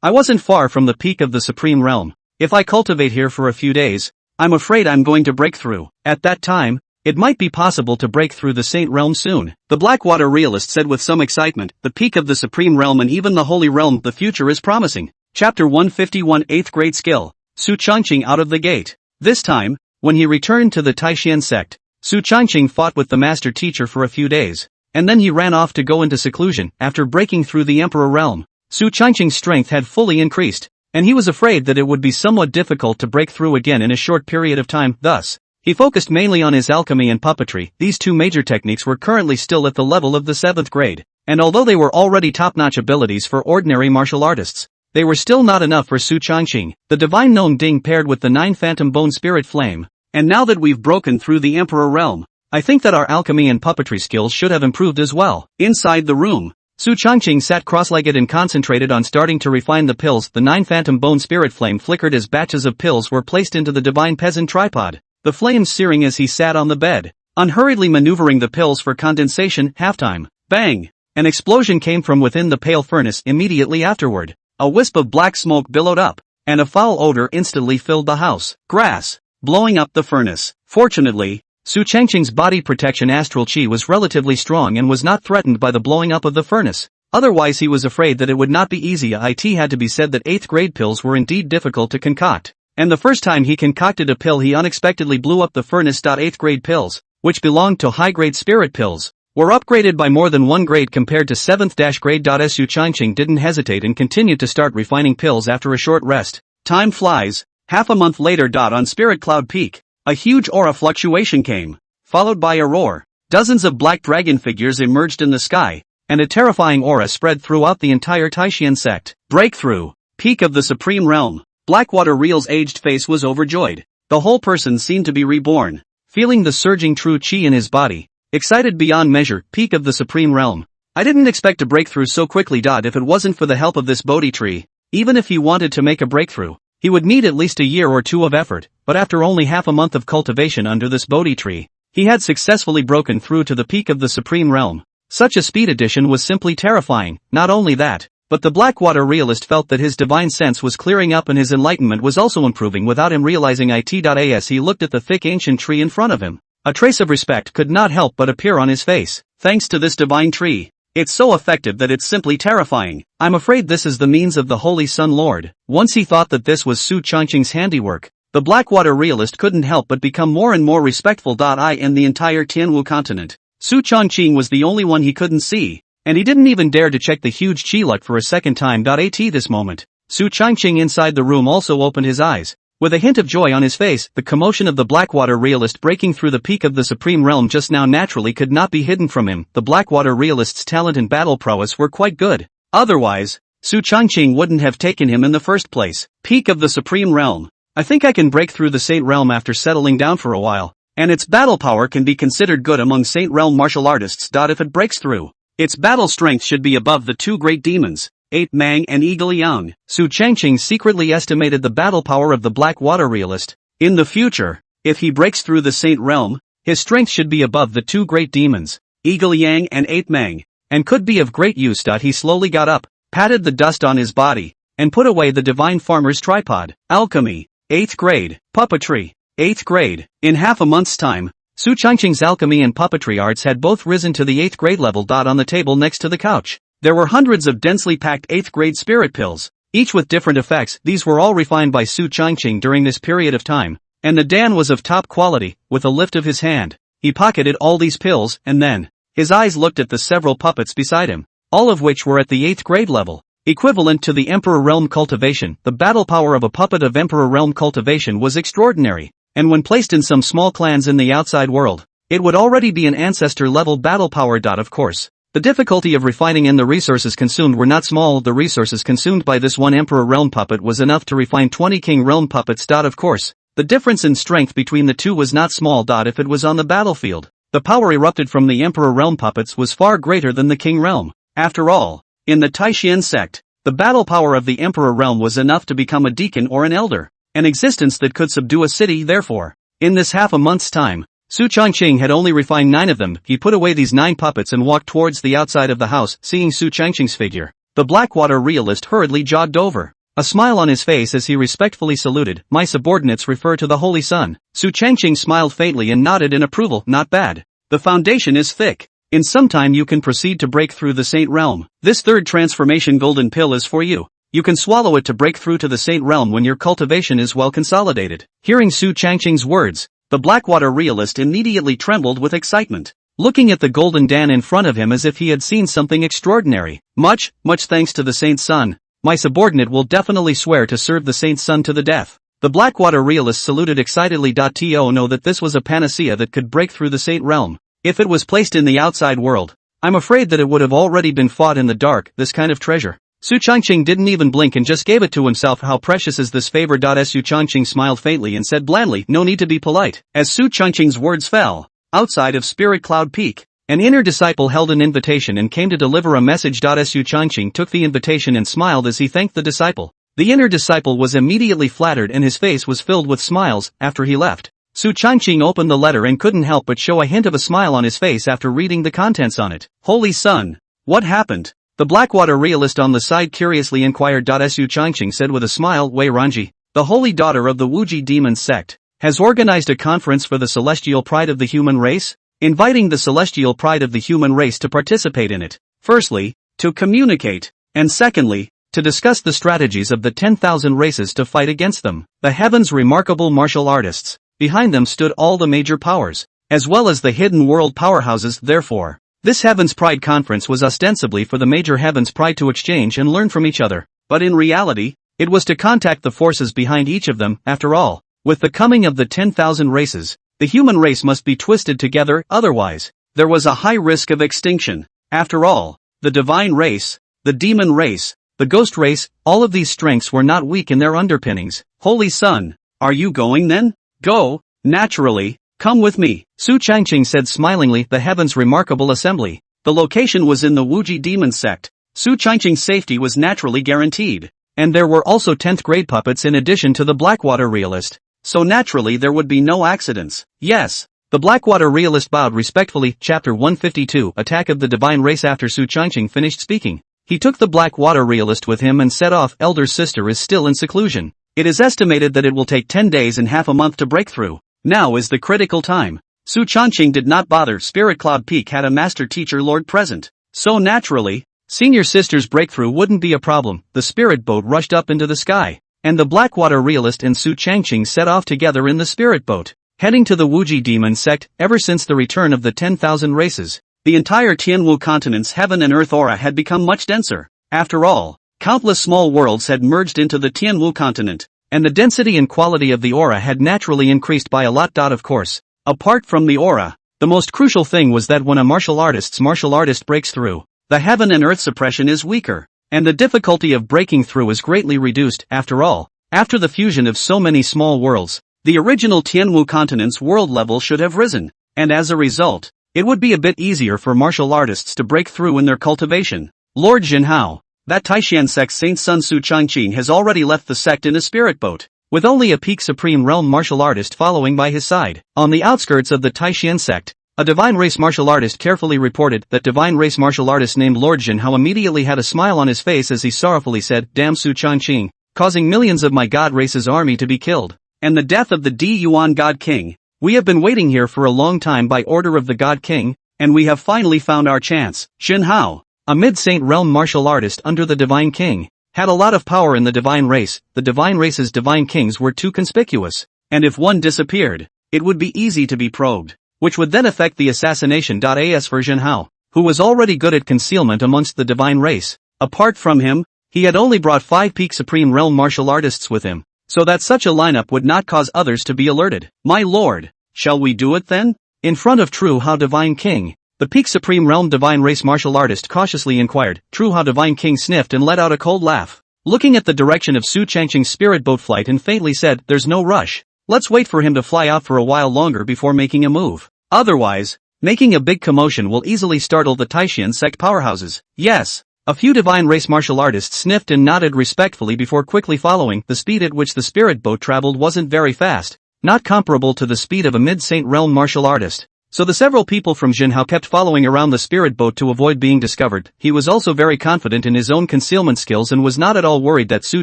I wasn't far from the peak of the Supreme Realm. If I cultivate here for a few days, I'm afraid I'm going to break through. At that time, it might be possible to break through the Saint Realm soon. The Blackwater realist said with some excitement, the peak of the Supreme Realm and even the Holy Realm, the future is promising. Chapter 151 8th grade skill, Su Changqing out of the gate. This time, when he returned to the Taishan sect, Su Changqing fought with the master teacher for a few days, and then he ran off to go into seclusion. After breaking through the Emperor Realm, Su Changqing's strength had fully increased, and he was afraid that it would be somewhat difficult to break through again in a short period of time. Thus, he focused mainly on his alchemy and puppetry. These two major techniques were currently still at the level of the 7th grade, and although they were already top-notch abilities for ordinary martial artists, they were still not enough for Su Changqing. The divine gnome Ding paired with the 9 phantom bone spirit flame. And now that we've broken through the Emperor Realm, I think that our alchemy and puppetry skills should have improved as well. Inside the room, Su Changqing sat cross-legged and concentrated on starting to refine the pills. The 9 phantom bone spirit flame flickered as batches of pills were placed into the divine peasant tripod, the flames searing as he sat on the bed, unhurriedly maneuvering the pills for condensation. Halftime. Bang! An explosion came from within the pale furnace. Immediately afterward, a wisp of black smoke billowed up, and a foul odor instantly filled the house. Grass, blowing up the furnace. Fortunately, Su Changqing's body protection astral chi was relatively strong and was not threatened by the blowing up of the furnace. Otherwise he was afraid that it would not be easy. It had to be said that 8th grade pills were indeed difficult to concoct, and the first time he concocted a pill he unexpectedly blew up the furnace. 8th grade pills, which belonged to high grade spirit pills, were upgraded by more than 1 grade compared to 7th grade. Su Changqing didn't hesitate and continued to start refining pills after a short rest. Time flies. Half a month later. On Spirit Cloud Peak, a huge aura fluctuation came, followed by a roar. Dozens of black dragon figures emerged in the sky, and a terrifying aura spread throughout the entire Taishan sect. Breakthrough. Peak of the Supreme Realm. Blackwater Real's aged face was overjoyed. The whole person seemed to be reborn. feeling the surging true chi in his body, excited beyond measure, peak of the supreme realm. I didn't expect to break through so quickly. If it wasn't for the help of this Bodhi tree, even if he wanted to make a breakthrough, he would need at least a year or two of effort, but after only half a month of cultivation under this Bodhi tree, he had successfully broken through to the peak of the supreme realm. Such a speed addition was simply terrifying. Not only that, but the Blackwater realist felt that his divine sense was clearing up and his enlightenment was also improving without him realizing it. As he looked at the thick ancient tree in front of him, a trace of respect could not help but appear on his face. Thanks to this divine tree, it's so effective that it's simply terrifying. I'm afraid this is the means of the Holy Sun Lord. Once he thought that this was Su Changqing's handiwork, the Blackwater realist couldn't help but become more and more respectful. In the entire Tianwu continent, Su Changqing was the only one he couldn't see, and he didn't even dare to check the huge chi luck for a second time. At this moment, Su Changqing inside the room also opened his eyes. With a hint of joy on his face, the commotion of the Blackwater realist breaking through the peak of the supreme realm just now naturally could not be hidden from him. The Blackwater realist's talent and battle prowess were quite good. Otherwise, Su Changqing wouldn't have taken him in the first place. Peak of the supreme realm. I think I can break through the Saint Realm after settling down for a while, and its battle power can be considered good among Saint Realm martial artists. If it breaks through, its battle strength should be above the two great demons, 8 Mang and Eagle Yang. Su Changqing secretly estimated the battle power of the Blackwater realist. In the future, if he breaks through the Saint Realm, his strength should be above the two great demons, Eagle Yang and 8 Mang, and could be of great use. He slowly got up, patted the dust on his body, and put away the divine farmer's tripod. Alchemy, 8th grade, puppetry, 8th grade. In half a month's time, Su Changqing's alchemy and puppetry arts had both risen to the 8th grade level. On the table next to the couch, there were hundreds of densely packed 8th grade spirit pills, each with different effects. These were all refined by Su Changqing during this period of time, and the dan was of top quality. With a lift of his hand, he pocketed all these pills, and then his eyes looked at the several puppets beside him, all of which were at the 8th grade level. Equivalent to the Emperor Realm cultivation, the battle power of a puppet of Emperor Realm cultivation was extraordinary, and when placed in some small clans in the outside world, it would already be an ancestor-level battle power. Of course, the difficulty of refining and the resources consumed were not small. The resources consumed by this one Emperor Realm puppet was enough to refine 20 King Realm puppets. Of course, the difference in strength between the two was not small. If it was on the battlefield, the power erupted from the Emperor Realm puppets was far greater than the King Realm. After all, in the Taishian sect, the battle power of the Emperor Realm was enough to become a deacon or an elder, an existence that could subdue a city. Therefore, in this half a month's time, Su Changqing had only refined 9 of them. He put away these 9 puppets and walked towards the outside of the house. Seeing Su Changqing's figure, the Blackwater realist hurriedly jogged over, a smile on his face as he respectfully saluted. My subordinates refer to the Holy Sun. Su Changqing smiled faintly and nodded in approval. Not bad. The foundation is thick. In some time you can proceed to break through the Saint Realm. This third transformation golden pill is for you. You can swallow it to break through to the Saint Realm when your cultivation is well consolidated. Hearing Su Changqing's words, the Blackwater realist immediately trembled with excitement, looking at the golden dan in front of him as if he had seen something extraordinary. Much thanks to the Saint Sun. My subordinate will definitely swear to serve the Saint Sun to the death. The Blackwater realist saluted excitedly. To know that this was a panacea that could break through the Saint Realm. If it was placed in the outside world, I'm afraid that it would have already been fought in the dark. This kind of treasure. Su Changqing didn't even blink and just gave it to himself. How precious is this favor? Su Changqing smiled faintly and said blandly, no need to be polite. As Su Changqing's words fell, outside of Spirit Cloud Peak, an inner disciple held an invitation and came to deliver a message. Su Changqing took the invitation and smiled as he thanked the disciple. The inner disciple was immediately flattered and his face was filled with smiles. After he left, Su Changqing opened the letter and couldn't help but show a hint of a smile on his face after reading the contents on it. Holy Sun, what happened? The Blackwater realist on the side curiously inquired. Su Changqing said with a smile, Wei Ranji, the holy daughter of the Wuji demon sect, has organized a conference for the celestial pride of the human race, inviting the celestial pride of the human race to participate in it. Firstly, to communicate, and secondly, to discuss the strategies of the 10,000 races to fight against them. The heavens' remarkable martial artists. Behind them stood all the major powers, as well as the hidden world powerhouses. Therefore, this Heaven's Pride conference was ostensibly for the major Heaven's Pride to exchange and learn from each other, but in reality, it was to contact the forces behind each of them. After all, with the coming of the 10,000 races, the human race must be twisted together, otherwise, there was a high risk of extinction. After all, the divine race, the demon race, the ghost race, all of these strengths were not weak in their underpinnings. Holy Sun, are you going then? Go. Naturally, Come with me, Su Changqing said smilingly. The heavens remarkable assembly. The location was in the Wuji demon sect. Su Changqing's safety was naturally guaranteed. And there were also 10th grade puppets in addition to the Blackwater realist. So naturally there would be no accidents. Yes. The Blackwater realist bowed respectfully. Chapter 152 Attack of the Divine Race. After Su Changqing finished speaking, he took the Blackwater realist with him and set off. Elder sister is still in seclusion. It is estimated that it will take 10 days and half a month to break through. Now is the critical time. Su Changqing did not bother. Spirit Cloud Peak had a master teacher lord present. So naturally, senior sister's breakthrough wouldn't be a problem. The spirit boat rushed up into the sky, and the Blackwater realist and Su Changqing set off together in the spirit boat, heading to the Wuji demon sect. Ever since the return of the 10,000 races, the entire Tianwu continent's heaven and earth aura had become much denser. After all, countless small worlds had merged into the Tianwu continent, and the density and quality of the aura had naturally increased by a lot. Of course, apart from the aura, the most crucial thing was that when a martial artist breaks through, the heaven and earth suppression is weaker, and the difficulty of breaking through is greatly reduced. After all, after the fusion of so many small worlds, the original Tianwu continent's world level should have risen, and as a result, it would be a bit easier for martial artists to break through in their cultivation. Lord Jinhao, that Taishan sect's saint's son Su Changqing has already left the sect in a spirit boat, with only a peak supreme realm martial artist following by his side. On the outskirts of the Taishan sect, a divine race martial artist carefully reported. That divine race martial artist named Lord Jinhao immediately had a smile on his face as he sorrowfully said, "Damn Su Changqing, causing millions of my god race's army to be killed, and the death of the Di Yuan God King. We have been waiting here for a long time by order of the God King, and we have finally found our chance." Jinhao, a mid-saint realm martial artist under the Divine King, had a lot of power in the divine race. The divine race's divine kings were too conspicuous, and if one disappeared, it would be easy to be probed, which would then affect the assassination. As for Jinhao, who was already good at concealment amongst the divine race, apart from him, he had only brought 5 peak supreme realm martial artists with him, so that such a lineup would not cause others to be alerted. "My lord, shall we do it then?" In front of True Hao Divine King, the peak supreme realm divine race martial artist cautiously inquired. True Hao Divine King sniffed and let out a cold laugh, looking at the direction of Su Changqing's spirit boat flight, and faintly said, "There's no rush. Let's wait for him to fly out for a while longer before making a move. Otherwise, making a big commotion will easily startle the Taishan sect powerhouses." Yes. A few divine race martial artists sniffed and nodded respectfully before quickly following. The speed at which the spirit boat traveled wasn't very fast, not comparable to the speed of a mid-saint realm martial artist. So the several people from Jinhao kept following around the spirit boat to avoid being discovered. He was also very confident in his own concealment skills and was not at all worried that Su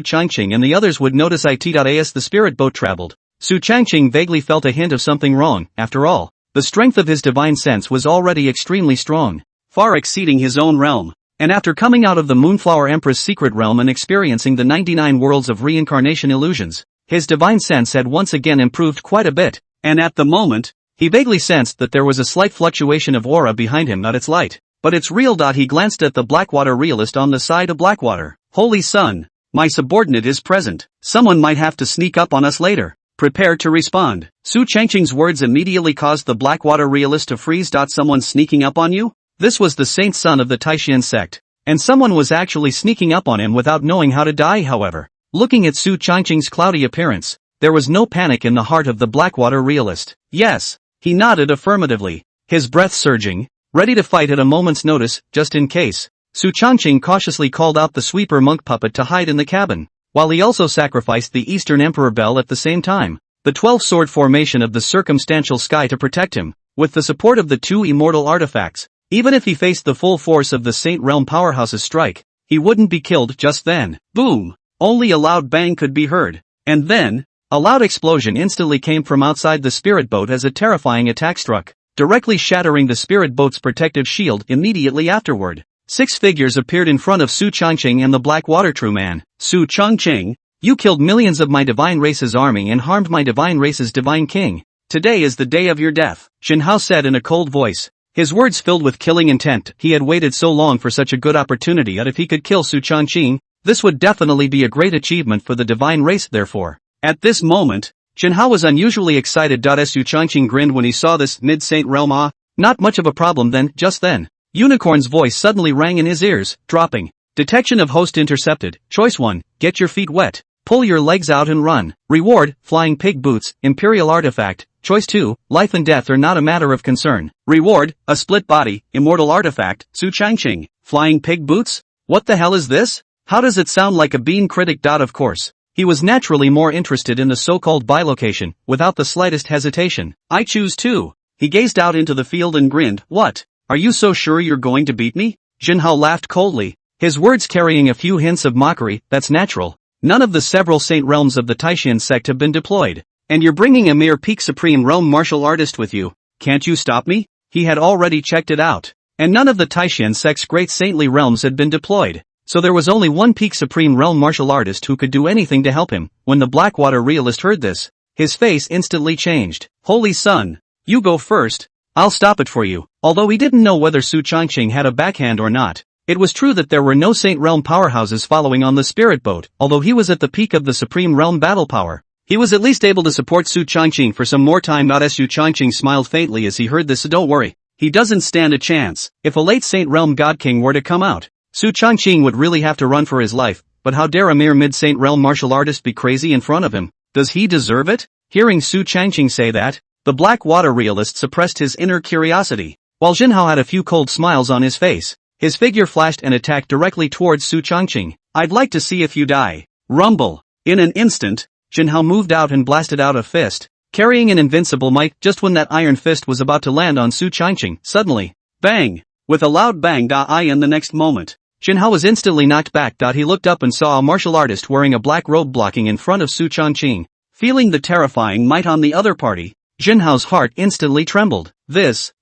Changqing and the others would notice it. As the spirit boat traveled, Su Changqing vaguely felt a hint of something wrong. After all, the strength of his divine sense was already extremely strong, far exceeding his own realm. And after coming out of the Moonflower Empress secret realm and experiencing the 99 worlds of reincarnation illusions, his divine sense had once again improved quite a bit, and at the moment, he vaguely sensed that there was a slight fluctuation of aura behind him. Not its light, but its real. He glanced at the Blackwater realist on the side of Blackwater. "Holy Sun, my subordinate is present. Someone might have to sneak up on us later. Prepare to respond." Su Changqing's words immediately caused the Blackwater realist to freeze. "Someone sneaking up on you?" This was the saint's son of the Taishan sect, and someone was actually sneaking up on him without knowing how to die. However, looking at Su Changqing's cloudy appearance, there was no panic in the heart of the Blackwater realist. "Yes." He nodded affirmatively, his breath surging, ready to fight at a moment's notice. Just in case, Su Changqing cautiously called out the sweeper monk puppet to hide in the cabin, while he also sacrificed the Eastern Emperor Bell at the same time, the 12-sword formation of the circumstantial sky to protect him, with the support of the 2 immortal artifacts. Even if he faced the full force of the Saint Realm powerhouse's strike, he wouldn't be killed just then. Boom! Only a loud bang could be heard, and then, a loud explosion instantly came from outside the spirit boat as a terrifying attack struck, directly shattering the spirit boat's protective shield. Immediately afterward, 6 figures appeared in front of Su Changqing and the Blackwater True Man. "Su Changqing, you killed millions of my divine race's army and harmed my divine race's divine king. Today is the day of your death," Jinhao said in a cold voice, his words filled with killing intent. He had waited so long for such a good opportunity that if he could kill Su Changqing, this would definitely be a great achievement for the divine race. Therefore, at this moment, Jinhao was unusually excited. Su Changqing grinned when he saw this mid-saint realm. Not much of a problem then. Just then, Unicorn's voice suddenly rang in his ears, dropping. "Detection of host intercepted. Choice 1, get your feet wet. Pull your legs out and run. Reward, flying pig boots, imperial artifact. Choice 2, life and death are not a matter of concern. Reward, a split body, immortal artifact, Su Changqing. Flying pig boots? What the hell is this? How does it sound like a bean critic? Of course. He was naturally more interested in the so-called bilocation, without the slightest hesitation. I choose 2. He gazed out into the field and grinned. What? Are you so sure you're going to beat me? Jinhao laughed coldly, his words carrying a few hints of mockery. That's natural. None of the several saint realms of the Taishan sect have been deployed. And you're bringing a mere peak supreme realm martial artist with you. Can't you stop me? He had already checked it out. And none of the Taishan sect's great saintly realms had been deployed. So there was only one peak supreme realm martial artist who could do anything to help him. When the Blackwater realist heard this, his face instantly changed. Holy sun! You go first. I'll stop it for you. Although he didn't know whether Su Changqing had a backhand or not, it was true that there were no Saint Realm powerhouses following on the spirit boat. Although he was at the peak of the Supreme Realm battle power, he was at least able to support Su Changqing for some more time. Su Changqing smiled faintly as he heard this. Don't worry. He doesn't stand a chance. If a late Saint Realm God King were to come out, Su Changqing would really have to run for his life. But how dare a mere mid-Saint Realm martial artist be crazy in front of him? Does he deserve it? Hearing Su Changqing say that, the Blackwater realist suppressed his inner curiosity. While Jinhao had a few cold smiles on his face, his figure flashed and attacked directly towards Su Changqing. I'd like to see if you die. Rumble. In an instant, Jinhao moved out and blasted out a fist, carrying an invincible might. Just when that iron fist was about to land on Su Changqing, suddenly, bang! With a loud bang. In the next moment, Jinhao was instantly knocked back. He looked up and saw a martial artist wearing a black robe blocking in front of Su Changqing. Feeling the terrifying might on the other party, Jinhao's heart instantly trembled.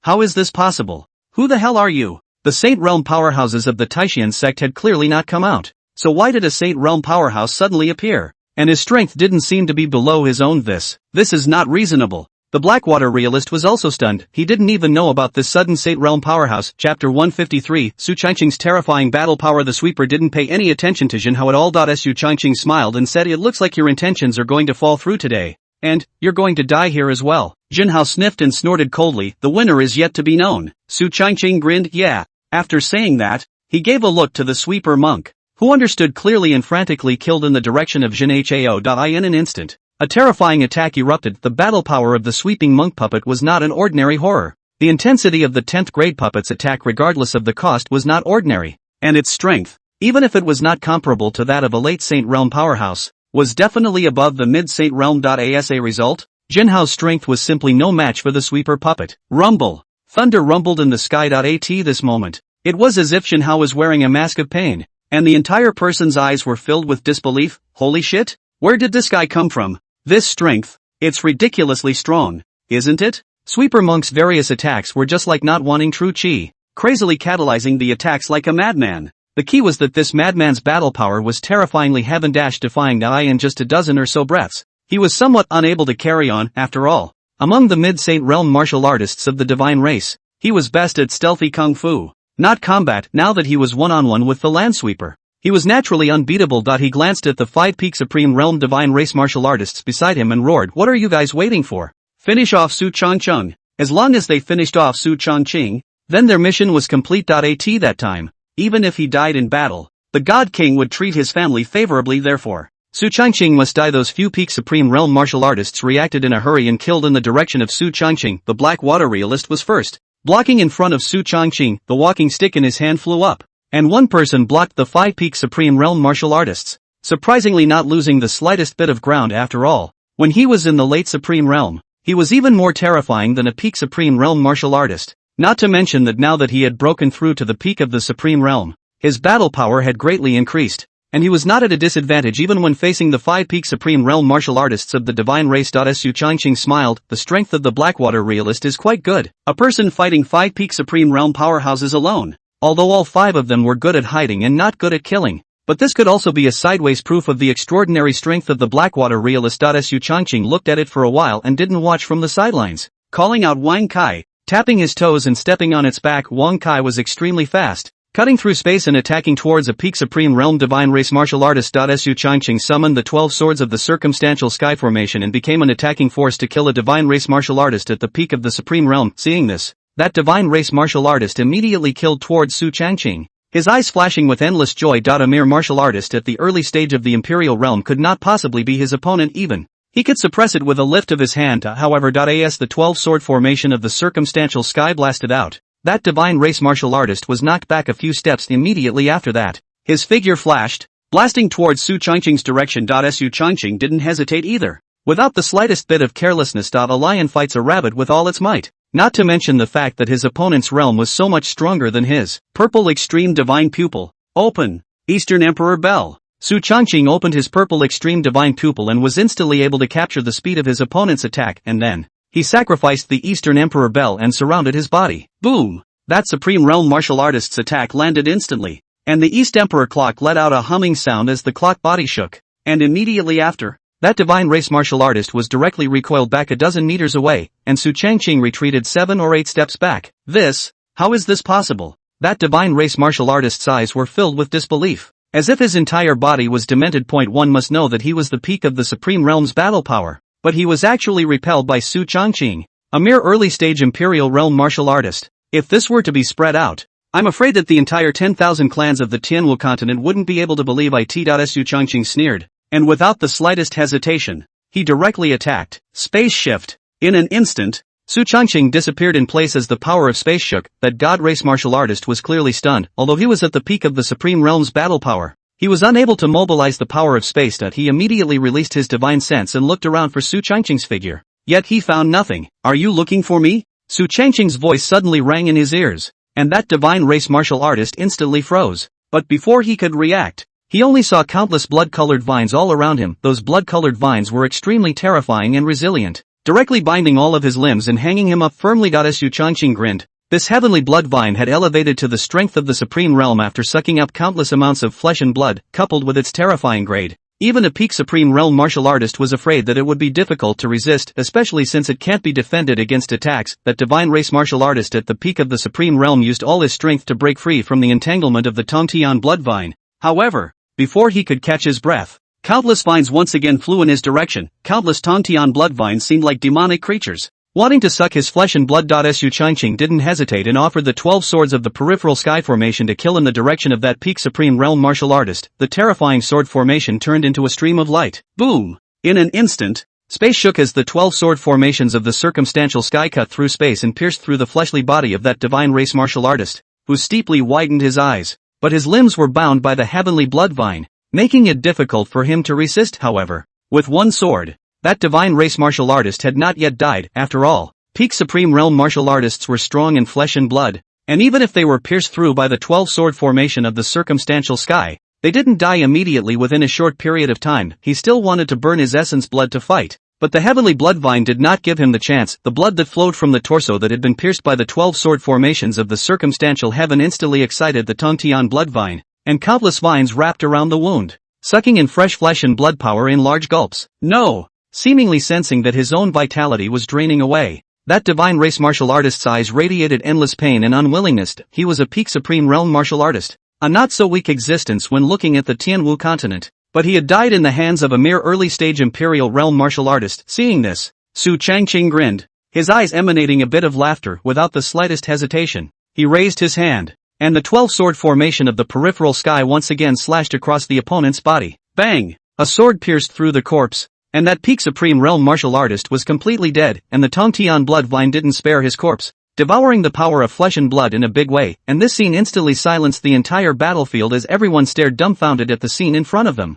How is this possible? Who the hell are you? The Saint Realm powerhouses of the Taishan sect had clearly not come out. So why did a Saint Realm powerhouse suddenly appear? And his strength didn't seem to be below his own. This is not reasonable. The Blackwater realist was also stunned. He didn't even know about this sudden Saint Realm powerhouse. Chapter 153, Su Changqing's terrifying battle power. The sweeper didn't pay any attention to Jinhao at all. Su Changqing smiled and said, it looks like your intentions are going to fall through today. And, you're going to die here as well. Jinhao sniffed and snorted coldly. The winner is yet to be known. Su Changqing grinned. Yeah. After saying that, he gave a look to the sweeper monk, who understood clearly and frantically killed in the direction of Jinhao. In an instant, a terrifying attack erupted. The battle power of the sweeping monk puppet was not an ordinary horror. The intensity of the 10th grade puppet's attack regardless of the cost was not ordinary. And its strength, even if it was not comparable to that of a late Saint Realm powerhouse, was definitely above the mid-Saint Realm. As a result, Jinhao's strength was simply no match for the sweeper puppet. Rumble. Thunder rumbled in the sky. At this moment, it was as if Jinhao was wearing a mask of pain, and the entire person's eyes were filled with disbelief. Holy shit! Where did this guy come from? This strength, it's ridiculously strong, isn't it? Sweeper Monk's various attacks were just like not wanting true chi, crazily catalyzing the attacks like a madman. The key was that this madman's battle power was terrifyingly heaven-defying. In just a dozen or so breaths, he was somewhat unable to carry on. After all, among the mid-Saint Realm martial artists of the divine race, he was best at stealthy kung fu, not combat. Now that he was one-on-one with the Landsweeper, he was naturally unbeatable. He glanced at the 5 peak Supreme Realm divine race martial artists beside him and roared, what are you guys waiting for? Finish off Su Changqing. As long as they finished off Su Changqing, then their mission was complete. At that time, even if he died in battle, the God King would treat his family favorably. Therefore, Su Changqing must die. Those few peak Supreme Realm martial artists reacted in a hurry and killed in the direction of Su Changqing. The Blackwater realist was first. Blocking in front of Su Changqing, the walking stick in his hand flew up, and one person blocked the 5 peak Supreme Realm martial artists, surprisingly not losing the slightest bit of ground. After all, when he was in the late Supreme Realm, he was even more terrifying than a peak Supreme Realm martial artist. Not to mention that now that he had broken through to the peak of the Supreme Realm, his battle power had greatly increased, and he was not at a disadvantage even when facing the 5 peak Supreme Realm martial artists of the divine race. Su Changqing smiled, the strength of the Blackwater realist is quite good. A person fighting 5 peak Supreme Realm powerhouses alone, although all 5 of them were good at hiding and not good at killing. But this could also be a sideways proof of the extraordinary strength of the Blackwater realist. Su Changqing looked at it for a while and didn't watch from the sidelines, calling out Wang Kai, tapping his toes and stepping on its back. Wang Kai was extremely fast, cutting through space and attacking towards a peak Supreme Realm divine race martial artist. Su Changqing summoned the 12 swords of the circumstantial sky formation and became an attacking force to kill a divine race martial artist at the peak of the Supreme Realm. Seeing this, that divine race martial artist immediately killed towards Su Changqing. his eyes flashing with endless joy. A mere martial artist at the early stage of the Imperial realm could not possibly be his opponent even. He could suppress it with a lift of his hand, however. As the 12-sword formation of the circumstantial sky blasted out, that divine race martial artist was knocked back a few steps immediately after that. His figure flashed, blasting towards Su Changqing's direction. Su Changqing didn't hesitate either. Without the slightest bit of carelessness, a lion fights a rabbit with all its might. Not to mention the fact that his opponent's realm was so much stronger than his. Purple Extreme Divine Pupil. Open. Eastern Emperor Bell. Su Changqing opened his purple Extreme Divine Pupil and was instantly able to capture the speed of his opponent's attack, and then he sacrificed the Eastern Emperor Bell and surrounded his body. Boom! That Supreme Realm martial artist's attack landed instantly, and the East Emperor clock let out a humming sound as the clock body shook, and immediately after, that divine race martial artist was directly recoiled back a dozen meters away, and Su Changqing retreated 7 or 8 steps back. How is this possible? That divine race martial artist's eyes were filled with disbelief, as if his entire body was demented. One must know that he was the peak of the Supreme Realm's battle power, but he was actually repelled by Su Changqing, a mere early-stage Imperial Realm martial artist. If this were to be spread out, I'm afraid that the entire 10,000 clans of the Tianwu continent wouldn't be able to believe it. Su Changqing sneered, and without the slightest hesitation, he directly attacked. Space shift. In an instant, Su Changqing disappeared in place as the power of space shook. That god race martial artist was clearly stunned. Although he was at the peak of the Supreme Realm's battle power, he was unable to mobilize the power of space. He immediately released his divine sense and looked around for Su Changqing's figure. Yet he found nothing. Are you looking for me? Su Changqing's voice suddenly rang in his ears, and that divine race martial artist instantly froze. But before he could react, he only saw countless blood-colored vines all around him. Those blood-colored vines were extremely terrifying and resilient, directly binding all of his limbs and hanging him up firmly. Su Changqing grinned. This heavenly blood vine had elevated to the strength of the Supreme Realm after sucking up countless amounts of flesh and blood, coupled with its terrifying grade. Even a peak Supreme Realm martial artist was afraid that it would be difficult to resist, especially since it can't be defended against attacks. That divine race martial artist at the peak of the Supreme Realm used all his strength to break free from the entanglement of the Tongtian blood vine. However, before he could catch his breath, countless vines once again flew in his direction. Countless Tongtian blood vines seemed like demonic creatures, wanting to suck his flesh and blood. Su Changqing didn't hesitate and offered the 12 swords of the peripheral sky formation to kill in the direction of that peak Supreme Realm martial artist. The terrifying sword formation turned into a stream of light. Boom! In an instant, space shook as the 12 sword formations of the circumstantial sky cut through space and pierced through the fleshly body of that divine race martial artist, who steeply widened his eyes, but his limbs were bound by the heavenly blood vine, making it difficult for him to resist. However, with one sword, that divine race martial artist had not yet died. After all, peak Supreme Realm martial artists were strong in flesh and blood, and even if they were pierced through by the 12-sword formation of the circumstantial sky, they didn't die immediately within a short period of time. He still wanted to burn his essence blood to fight, but the heavenly blood vine did not give him the chance. The blood that flowed from the torso that had been pierced by the 12-sword formations of the circumstantial heaven instantly excited the Tongtian blood vine, and countless vines wrapped around the wound, sucking in fresh flesh and blood power in large gulps. No! Seemingly sensing that his own vitality was draining away, that divine race martial artist's eyes radiated endless pain and unwillingness. He was a peak Supreme Realm martial artist, a not-so-weak existence when looking at the Tianwu continent, but he had died in the hands of a mere early-stage Imperial Realm martial artist. Seeing this, Su Changqing grinned, his eyes emanating a bit of laughter. Without the slightest hesitation, he raised his hand, and the 12-sword formation of the peripheral sky once again slashed across the opponent's body. Bang! A sword pierced through the corpse, and that peak Supreme Realm martial artist was completely dead, and the Tongtian blood vine didn't spare his corpse, devouring the power of flesh and blood in a big way. And this scene instantly silenced the entire battlefield as everyone stared dumbfounded at the scene in front of them.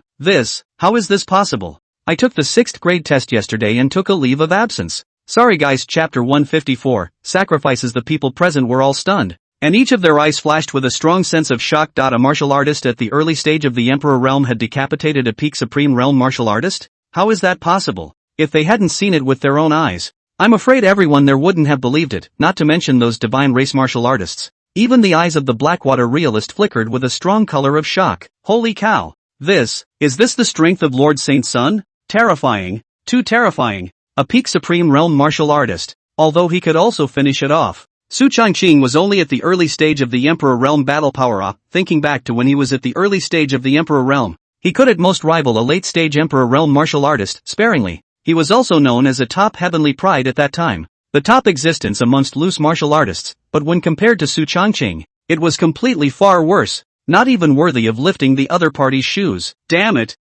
How is this possible? I took the 6th grade test yesterday and took a leave of absence. Sorry guys. Chapter 154, Sacrifices. The people present were all stunned, and each of their eyes flashed with a strong sense of shock. A martial artist at the early stage of the Emperor Realm had decapitated a peak Supreme Realm martial artist? How is that possible? If they hadn't seen it with their own eyes, I'm afraid everyone there wouldn't have believed it, not to mention those divine race martial artists. Even the eyes of the Blackwater realist flickered with a strong color of shock. Holy cow! Is this the strength of Lord Saint Sun? Terrifying, too terrifying. A peak Supreme Realm martial artist, although he could also finish it off. Su Changqing was only at the early stage of the Emperor Realm battle power. Thinking back to when he was at the early stage of the Emperor Realm, he could at most rival a late-stage Emperor Realm martial artist, sparingly. He was also known as a top heavenly pride at that time, the top existence amongst loose martial artists, but when compared to Su Changqing, It was completely far worse, not even worthy of lifting the other party's shoes. Damn it!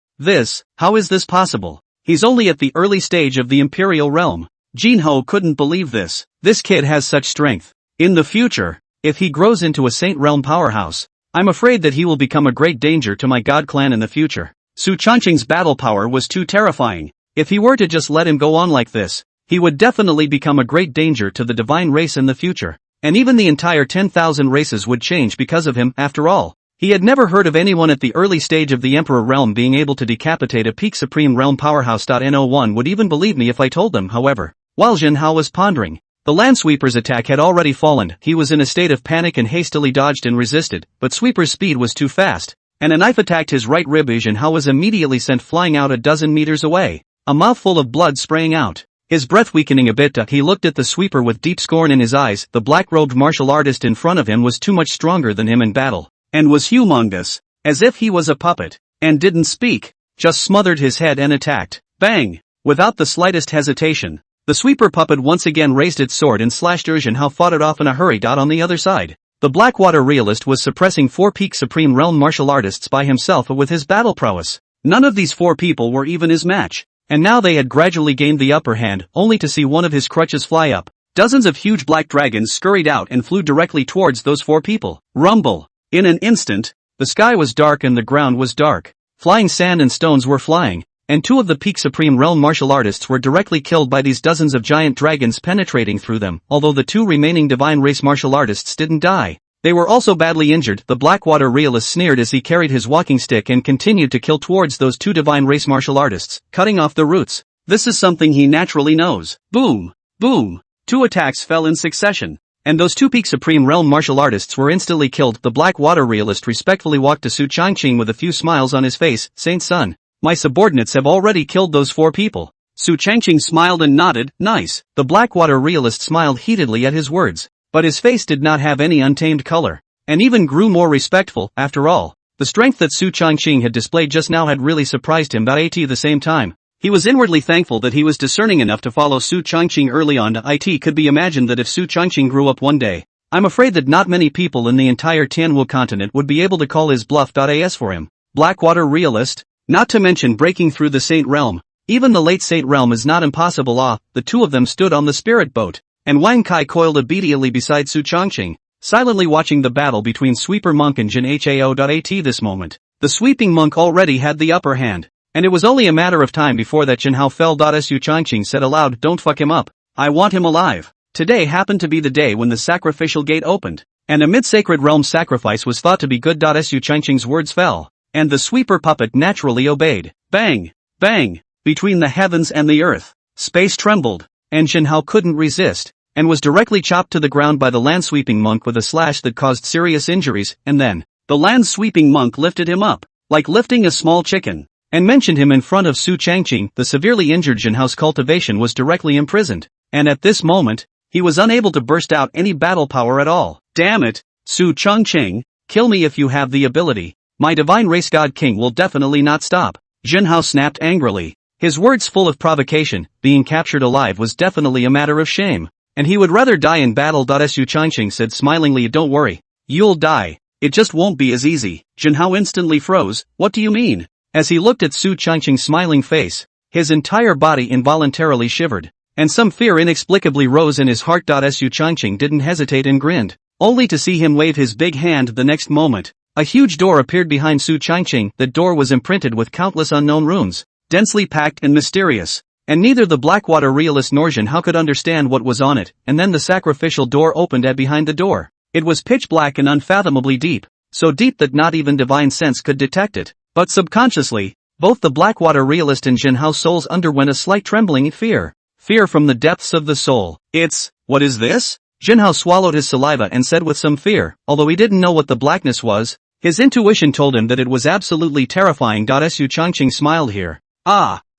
How is this possible? He's only at the early stage of the Imperial realm. Jinho couldn't believe this. This kid has such strength. In the future, if he grows into a Saint Realm powerhouse, I'm afraid that he will become a great danger to my god clan in the future. Su Changqing's battle power was too terrifying. If he were to just let him go on like this, he would definitely become a great danger to the divine race in the future. And even the entire 10,000 races would change because of him, after all. He had never heard of anyone at the early stage of the Emperor realm being able to decapitate a peak Supreme Realm powerhouse. No one would even believe me if I told them, however. While Jinhao was pondering, the Landsweeper's attack had already fallen. He was in a state of panic and hastily dodged and resisted, but Sweeper's speed was too fast, and a knife attacked his right rib. Jinhao was immediately sent flying out a dozen meters away, a mouthful of blood spraying out. His breath weakening a bit, he looked at the Sweeper with deep scorn in his eyes. The black-robed martial artist in front of him was too much stronger than him in battle, and was humongous, as if he was a puppet, and didn't speak, just smothered his head and attacked. Bang! Without the slightest hesitation, the Sweeper puppet once again raised its sword and slashed Jinhao fought it off in a hurry. On the other side, the Blackwater realist was suppressing 4 peak Supreme Realm martial artists by himself with his battle prowess. None of these 4 people were even his match, and now they had gradually gained the upper hand, only to see one of his crutches fly up. Dozens of huge black dragons scurried out and flew directly towards those 4 people. Rumble! In an instant, the sky was dark and the ground was dark. Flying sand and stones were flying, and 2 of the peak Supreme Realm martial artists were directly killed by these dozens of giant dragons penetrating through them. Although the 2 remaining divine race martial artists didn't die, they were also badly injured. The Blackwater realist sneered as he carried his walking stick and continued to kill towards those 2 divine race martial artists, cutting off the roots. This is something he naturally knows. Boom! Boom! 2 attacks fell in succession, and those 2 peak Supreme Realm martial artists were instantly killed. The Blackwater realist respectfully walked to Su Changqing with a few smiles on his face. Saint Sun, my subordinates have already killed those 4 people. Su Changqing smiled and nodded. Nice. The Blackwater realist smiled heatedly at his words, but his face did not have any untamed color, and even grew more respectful. After all, the strength that Su Changqing had displayed just now had really surprised him. At the same time, he was inwardly thankful that he was discerning enough to follow Su Changqing early on. It could be imagined that if Su Changqing grew up one day, I'm afraid that not many people in the entire Tianwu continent would be able to call his bluff. As for him, Blackwater realist, not to mention breaking through the Saint Realm, even the late Saint Realm is not impossible. The 2 of them stood on the spirit boat, and Wang Kai coiled obediently beside Su Changqing, silently watching the battle between Sweeper Monk and Jin Hao. At this moment, the sweeping monk already had the upper hand, and it was only a matter of time before that Jinhao fell. Su Changqing said aloud, don't fuck him up. I want him alive. Today happened to be the day when the sacrificial gate opened, and a mid-sacred realm sacrifice was thought to be good. Su Changqing's words fell, and the Sweeper puppet naturally obeyed. Bang! Bang! Between the heavens and the earth, space trembled, and Jinhao couldn't resist, and was directly chopped to the ground by the land-sweeping monk with a slash that caused serious injuries. And then, the land-sweeping monk lifted him up, like lifting a small chicken, and mentioned him in front of Su Changqing. The severely injured Jinhao's cultivation was directly imprisoned, and at this moment, he was unable to burst out any battle power at all. Damn it, Su Changqing, kill me if you have the ability. My divine race god king will definitely not stop. Jinhao snapped angrily, his words full of provocation. Being captured alive was definitely a matter of shame, and he would rather die in battle. Su Changqing said smilingly, don't worry, you'll die, it just won't be as easy. Jinhao instantly froze. What do you mean? As he looked at Su Changqing's smiling face, his entire body involuntarily shivered, and some fear inexplicably rose in his heart. Su Changqing didn't hesitate and grinned, only to see him wave his big hand. The next moment, a huge door appeared behind Su Changqing. The door was imprinted with countless unknown runes, densely packed and mysterious, and neither the Blackwater realist nor Jinhao could understand what was on it. And then the sacrificial door opened at behind the door. It was pitch black and unfathomably deep, so deep that not even divine sense could detect it. But subconsciously, both the Blackwater realist and Jinhao's souls underwent a slight trembling fear. Fear from the depths of the soul. What is this? Jinhao swallowed his saliva and said with some fear, although he didn't know what the blackness was. His intuition told him that it was absolutely terrifying. Su Changqing smiled. Here,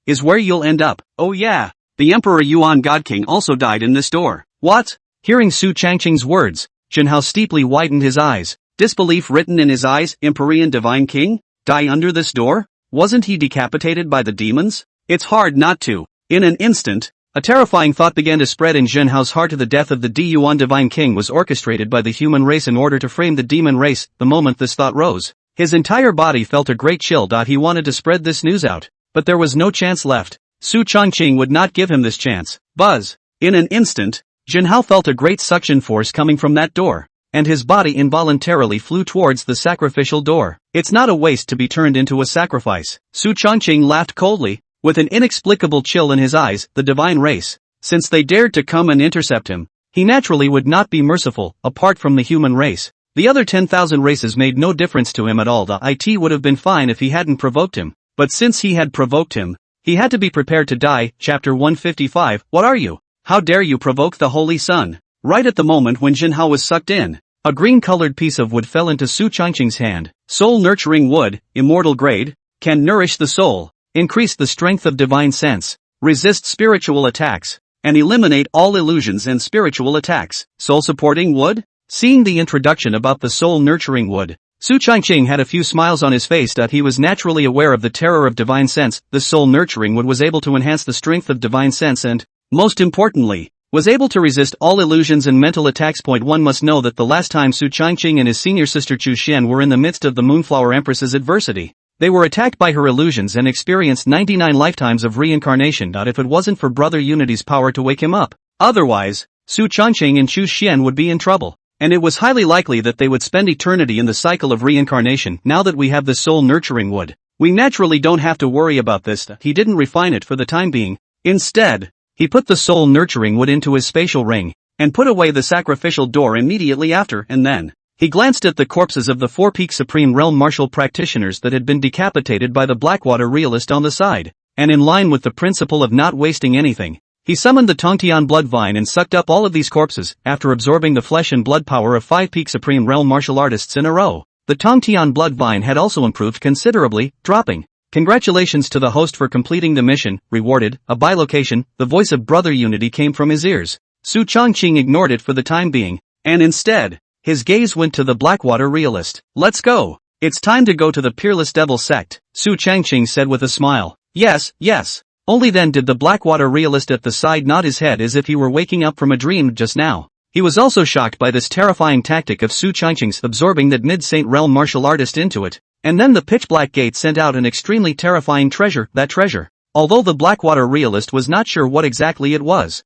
is where you'll end up. Oh yeah, the Emperor Yuan God King also died in this door. What? Hearing Su Changqing's words, Jinhao steeply widened his eyes, disbelief written in his eyes. Empyrean Divine King? Die under this door? Wasn't he decapitated by the demons? It's hard not to. In an instant, A terrifying thought began to spread in Jin Hao's heart. The death of the Duan Divine King was orchestrated by the human race in order to frame the demon race. The moment this thought rose, his entire body felt a great chill. He wanted to spread this news out, but there was no chance left. Su Changqing would not give him this chance. Buzz! In an instant, Jin Hao felt a great suction force coming from that door, and his body involuntarily flew towards the sacrificial door. It's not a waste to be turned into a sacrifice. Su Changqing laughed coldly, with an inexplicable chill in his eyes. The divine race, since they dared to come and intercept him, he naturally would not be merciful. Apart from the human race, the other 10,000 races made no difference to him at all. It would have been fine if he hadn't provoked him, but since he had provoked him, he had to be prepared to die. Chapter 155. What are you? How dare you provoke the Holy Sun? Right at the moment when Jin Hao was sucked in, a green-colored piece of wood fell into Su Changqing's hand. Soul-nurturing wood, immortal grade, can nourish the soul, increase the strength of divine sense, resist spiritual attacks, and eliminate all illusions and spiritual attacks. Soul-supporting wood? Seeing the introduction about the soul-nurturing wood, Su Changqing had a few smiles on his face. He was naturally aware of the terror of divine sense. The soul-nurturing wood was able to enhance the strength of divine sense and, most importantly, was able to resist all illusions and mental attacks. One must know that the last time Su Changqing and his senior sister Chu Xian were in the midst of the Moonflower Empress's adversity, they were attacked by her illusions and experienced 99 lifetimes of reincarnation. If it wasn't for Brother Unity's power to wake him up, otherwise, Su Changqing and Chu Xian would be in trouble, and it was highly likely that they would spend eternity in the cycle of reincarnation. Now that we have the soul-nurturing wood, we naturally don't have to worry about this. He didn't refine it for the time being. Instead, he put the soul-nurturing wood into his spatial ring, and put away the sacrificial door immediately after, and then, he glanced at the corpses of the 4 peak Supreme Realm Martial practitioners that had been decapitated by the Blackwater realist on the side, and in line with the principle of not wasting anything, he summoned the Tongtian blood vine and sucked up all of these corpses. After absorbing the flesh and blood power of 5 peak Supreme Realm Martial artists in a row, the Tongtian blood vine had also improved considerably, dropping. Congratulations to the host for completing the mission, rewarded, a bilocation. The voice of Brother Unity came from his ears. Su Changqing ignored it for the time being, and instead, his gaze went to the Blackwater realist. Let's go. It's time to go to the Peerless Devil sect, Su Changqing said with a smile. Yes, yes. Only then did the Blackwater realist at the side nod his head as if he were waking up from a dream just now. He was also shocked by this terrifying tactic of Su Changqing's absorbing that mid-Saint Realm martial artist into it. And then the pitch-black gate sent out an extremely terrifying treasure. That treasure, although the Blackwater realist was not sure what exactly it was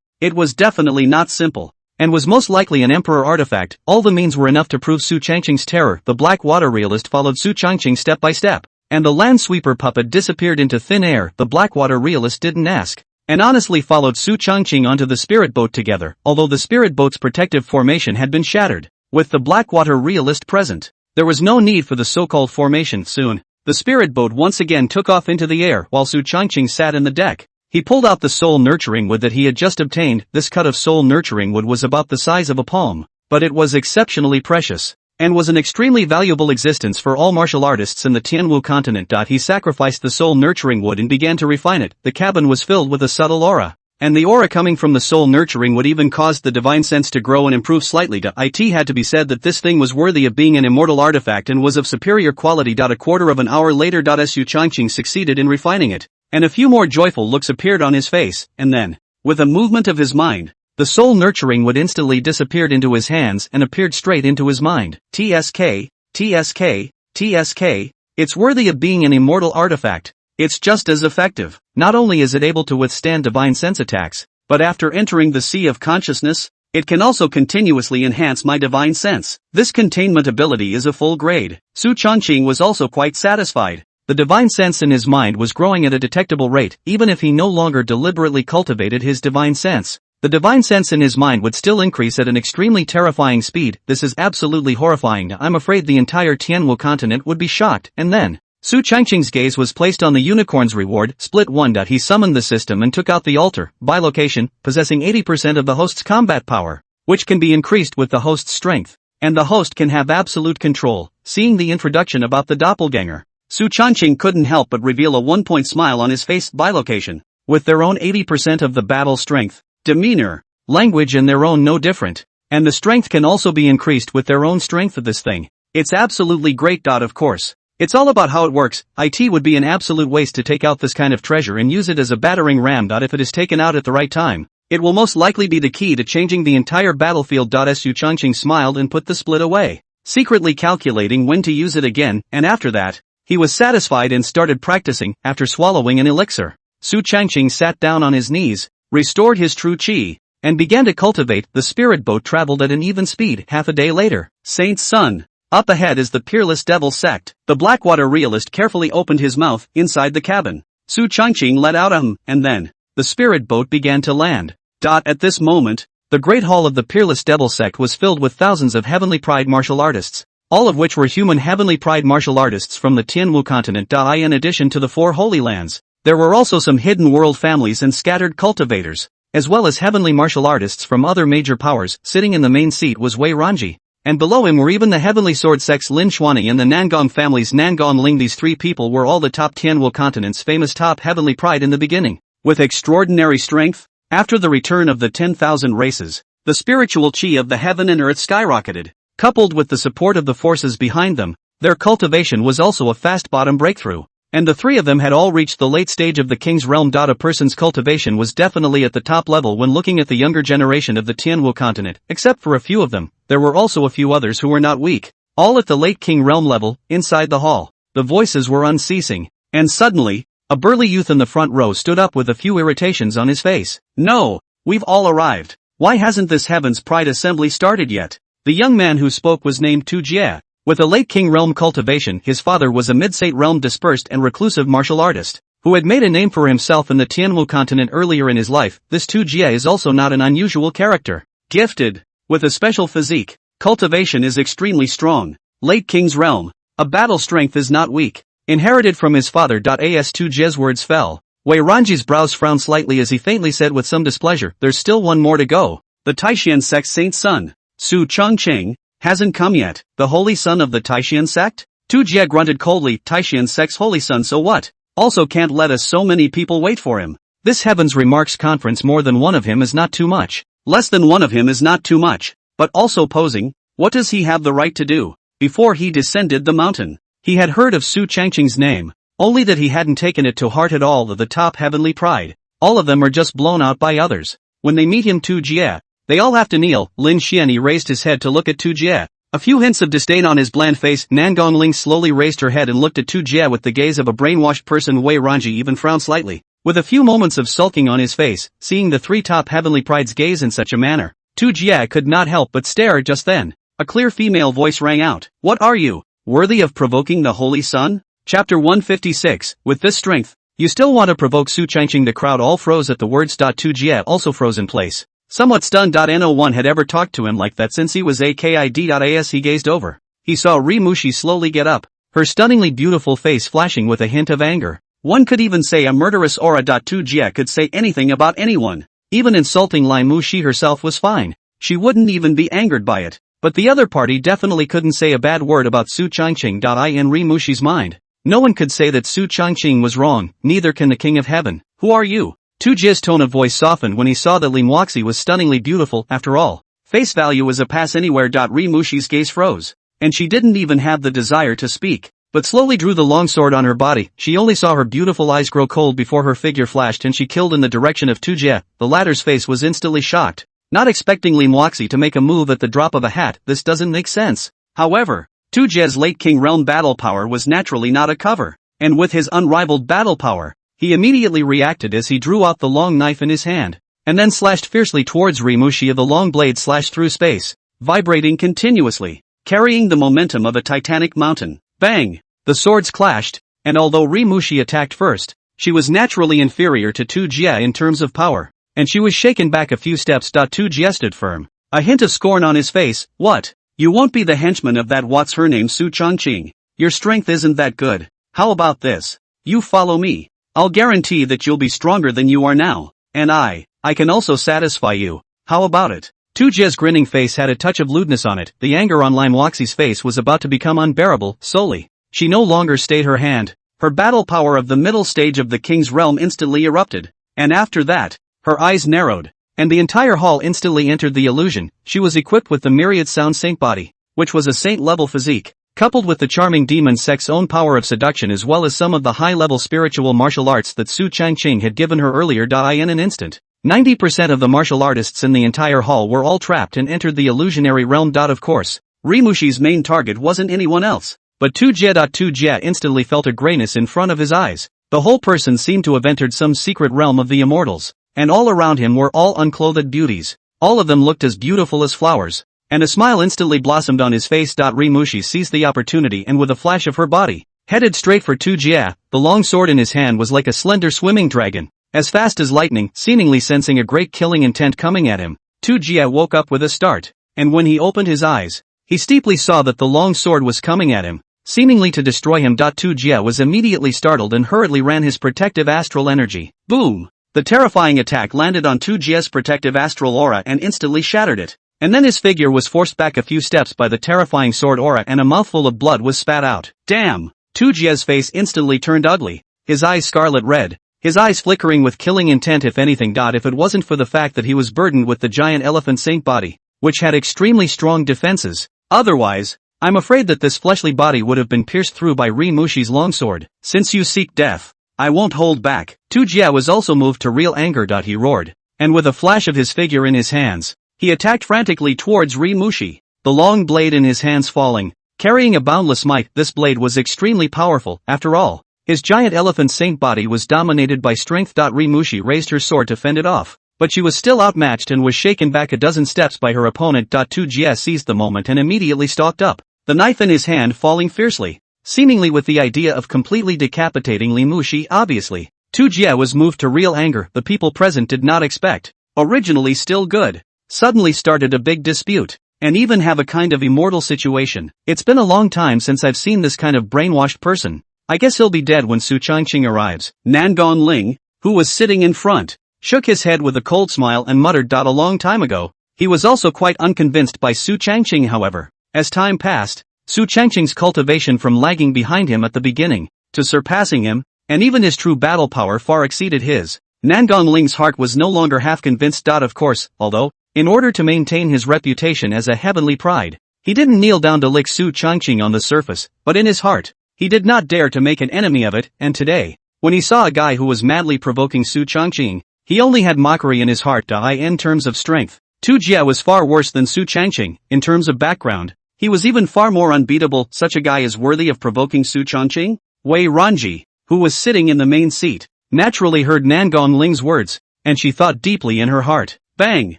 definitely not simple, and was most likely an emperor artifact. All the means were enough to prove Su Changqing's terror. The Blackwater realist followed Su Changqing step by step, and the land sweeper puppet disappeared into thin air. The Blackwater realist didn't ask, and honestly followed Su Changqing onto the spirit boat together, although the spirit boat's protective formation had been shattered. With the Blackwater realist present, there was no need for the so-called formation. Soon, the spirit boat once again took off into the air while Su Changqing sat in the deck. He pulled out the soul-nurturing wood that he had just obtained. This cut of soul-nurturing wood was about the size of a palm, but it was exceptionally precious, and was an extremely valuable existence for all martial artists in the Tianwu continent. He sacrificed the soul-nurturing wood and began to refine it. The cabin was filled with a subtle aura, and the aura coming from the soul-nurturing would even caused the divine sense to grow and improve slightly. It had to be said that this thing was worthy of being an immortal artifact and was of superior quality. A quarter of an hour later, Su Changqing succeeded in refining it, and a few more joyful looks appeared on his face, and then, with a movement of his mind, the soul-nurturing wood instantly disappeared into his hands and appeared straight into his mind. TSK, TSK, TSK, it's worthy of being an immortal artifact. It's just as effective. Not only is it able to withstand divine sense attacks, but after entering the sea of consciousness, it can also continuously enhance my divine sense. This containment ability is a full grade. Su Changqing was also quite satisfied. The divine sense in his mind was growing at a detectable rate. Even if he no longer deliberately cultivated his divine sense, the divine sense in his mind would still increase at an extremely terrifying speed. This is absolutely horrifying. I'm afraid the entire Tianwu continent would be shocked. And then, Su Changqing's gaze was placed on the unicorn's reward, split 1. He summoned the system and took out the altar, bilocation, possessing 80% of the host's combat power, which can be increased with the host's strength, and the host can have absolute control. Seeing the introduction about the doppelganger, Su Changqing couldn't help but reveal a 1-point smile on his face. Bilocation, with their own 80% of the battle strength, demeanor, language and their own no different, and the strength can also be increased with their own strength of this thing. It's absolutely great. Of course, It's all about how it works. It would be an absolute waste to take out this kind of treasure and use it as a battering ram. If it is taken out at the right time, it will most likely be the key to changing the entire battlefield. Su Changqing smiled and put the split away, secretly calculating when to use it again, and after that, he was satisfied and started practicing. After swallowing an elixir, Su Changqing sat down on his knees, restored his true qi, and began to cultivate. The spirit boat traveled at an even speed. Half a day later, Saint's Son. Up ahead is the peerless devil sect. The Blackwater realist carefully opened his mouth. Inside the cabin, Su Changqing let out a and then, the spirit boat began to land. At this moment, the great hall of the peerless devil sect was filled with thousands of heavenly pride martial artists, all of which were human heavenly pride martial artists from the Tianwu continent. In addition to the 4 holy lands, there were also some hidden world families and scattered cultivators, as well as heavenly martial artists from other major powers. Sitting in the main seat was Wei Ranji, and below him were even the heavenly sword sects Lin Xuanyi and the Nangong families Nangong Ling. These 3 people were all the top Tianwu continent's famous top heavenly pride in the beginning. With extraordinary strength, after the return of the 10,000 races, the spiritual qi of the heaven and earth skyrocketed. Coupled with the support of the forces behind them, their cultivation was also a fast bottom breakthrough, and the 3 of them had all reached the late stage of the king's realm. A person's cultivation was definitely at the top level when looking at the younger generation of the Tianwu continent. Except for a few of them, there were also a few others who were not weak, all at the late king realm level. Inside the hall, the voices were unceasing, and suddenly, a burly youth in the front row stood up with a few irritations on his face. No, we've all arrived. Why hasn't this heaven's pride assembly started yet? The young man who spoke was named Tu Jie. With a late king realm cultivation, his father was a mid-state realm dispersed and reclusive martial artist, who had made a name for himself in the Tianwu continent earlier in his life. This Tu Jie is also not an unusual character. Gifted with a special physique, cultivation is extremely strong. Late king's realm, a battle strength is not weak. Inherited from his father. As Tu Jie's words fell, Wei Ranji's brows frowned slightly as he faintly said with some displeasure, "There's still one more to go. The Taishan sect's Saint's Son, Su Changqing, hasn't come yet." The holy son of the Taishan sect? Tu Jie grunted coldly. Taishan sect's holy son, so what? Also can't let us so many people wait for him. This heavens remarks conference. More than one of him is not too much. Less than one of him is not too much. But also posing, what does he have the right to do? Before he descended the mountain, he had heard of Su Changqing's name, only that he hadn't taken it to heart at all. Of the top heavenly pride, all of them are just blown out by others. When they meet him, Tu Jie, they all have to kneel. Lin Xianyi raised his head to look at Tu Jie, a few hints of disdain on his bland face. Nangong Ling slowly raised her head and looked at Tu Jie with the gaze of a brainwashed person. Wei Ranji even frowned slightly, with a few moments of sulking on his face. Seeing the 3 top heavenly prides gaze in such a manner, Tu Jie could not help but stare. Just then, a clear female voice rang out. "What are you, worthy of provoking the Holy Sun?" Chapter 156, with this strength, you still want to provoke Su Changqing? The crowd all froze at the words. Tu Jie also froze in place, somewhat stunned. No one had ever talked to him like that since he was a kid. As he gazed over, he saw Ri Mushi slowly get up, her stunningly beautiful face flashing with a hint of anger. One could even say a murderous aura. Tu Jie could say anything about anyone, even insulting Lai Mushi herself was fine. She wouldn't even be angered by it. But the other party definitely couldn't say a bad word about Su Changqing. In Ri Mushi's mind, no one could say that Su Changqing was wrong, neither can the King of Heaven. "Who are you?" Tu Jie's tone of voice softened when he saw that Li Muxi was stunningly beautiful. After all, face value is a pass anywhere. Ri Mushi's gaze froze, and she didn't even have the desire to speak, but slowly drew the long sword on her body. She only saw her beautiful eyes grow cold before her figure flashed and she killed in the direction of Tu Jie. The latter's face was instantly shocked, not expecting Li Muxi to make a move at the drop of a hat. This doesn't make sense. However, Tu Jie's late king realm battle power was naturally not a cover, and with his unrivaled battle power, he immediately reacted as he drew out the long knife in his hand, and then slashed fiercely towards Ri Mushi. The long blade slashed through space, vibrating continuously, carrying the momentum of a titanic mountain. Bang! The swords clashed, and although Ri Mushi attacked first, she was naturally inferior to Tu Jie in terms of power, and she was shaken back a few steps. Tu Jie stood firm, a hint of scorn on his face. "What? You won't be the henchman of that what's her name Su Changqing? Your strength isn't that good. How about this? You follow me. I'll guarantee that you'll be stronger than you are now, and I can also satisfy you. How about it?" Tu Jie's grinning face had a touch of lewdness on it. The anger on Lai Muxi's face was about to become unbearable. Slowly, she no longer stayed her hand. Her battle power of the middle stage of the king's realm instantly erupted, and after that, her eyes narrowed, and the entire hall instantly entered the illusion. She was equipped with the myriad sound saint body, which was a saint-level physique. coupled with the charming demon sex's own power of seduction as well as some of the high-level spiritual martial arts that Su Changqing had given her earlier. In an instant, 90% of the martial artists in the entire hall were all trapped and entered the illusionary realm. Of course, Rimushi's main target wasn't anyone else, but Tu Jie. Tu Jie instantly felt a grayness in front of his eyes. The whole person seemed to have entered some secret realm of the immortals, and all around him were all unclothed beauties. All of them looked as beautiful as flowers, and a smile instantly blossomed on his face. Rimushi seized the opportunity and with a flash of her body, headed straight for Tu Jie. The long sword in his hand was like a slender swimming dragon, as fast as lightning, seemingly sensing a great killing intent coming at him. Tu Jie woke up with a start, and when he opened his eyes, he steeply saw that the long sword was coming at him, seemingly to destroy him. Tu Jie was immediately startled and hurriedly ran his protective astral energy. Boom! The terrifying attack landed on Tu Jie's protective astral aura and instantly shattered it. And then his figure was forced back a few steps by the terrifying sword aura and a mouthful of blood was spat out. Damn! Tu Jie's face instantly turned ugly, his eyes scarlet red, his eyes flickering with killing intent. If anything, if it wasn't for the fact that he was burdened with the giant elephant saint body, which had extremely strong defenses, otherwise, I'm afraid that this fleshly body would have been pierced through by Rimushi's longsword. Since you seek death, I won't hold back. Tu Jie was also moved to real anger. He roared, and with a flash of his figure in his hands, he attacked frantically towards Rimushi, the long blade in his hands falling, carrying a boundless might. This blade was extremely powerful, after all. His giant elephant saint body was dominated by strength. Rimushi raised her sword to fend it off, but she was still outmatched and was shaken back a dozen steps by her opponent. Tu Jie seized the moment and immediately stalked up, the knife in his hand falling fiercely, seemingly with the idea of completely decapitating Rimushi. Obviously, Tu Jie was moved to real anger. The people present did not expect, originally still good, suddenly started a big dispute, and even have a kind of immortal situation. It's been a long time since I've seen this kind of brainwashed person. I guess he'll be dead when Su Changqing arrives. Nangon Ling, who was sitting in front, shook his head with a cold smile and muttered. A long time ago, he was also quite unconvinced by Su Changqing. However, as time passed, Su Changqing's cultivation from lagging behind him at the beginning, to surpassing him, and even his true battle power far exceeded his. Nangon Ling's heart was no longer half convinced. Of course, although, in order to maintain his reputation as a heavenly pride, he didn't kneel down to lick Su Changqing on the surface, but in his heart, he did not dare to make an enemy of it. And today, when he saw a guy who was madly provoking Su Changqing, he only had mockery in his heart. In terms of strength, Tu Jie was far worse than Su Changqing. In terms of background, he was even far more unbeatable. Such a guy is worthy of provoking Su Changqing? Wei Ranji, who was sitting in the main seat, naturally heard Nangon Ling's words, and she thought deeply in her heart. Bang!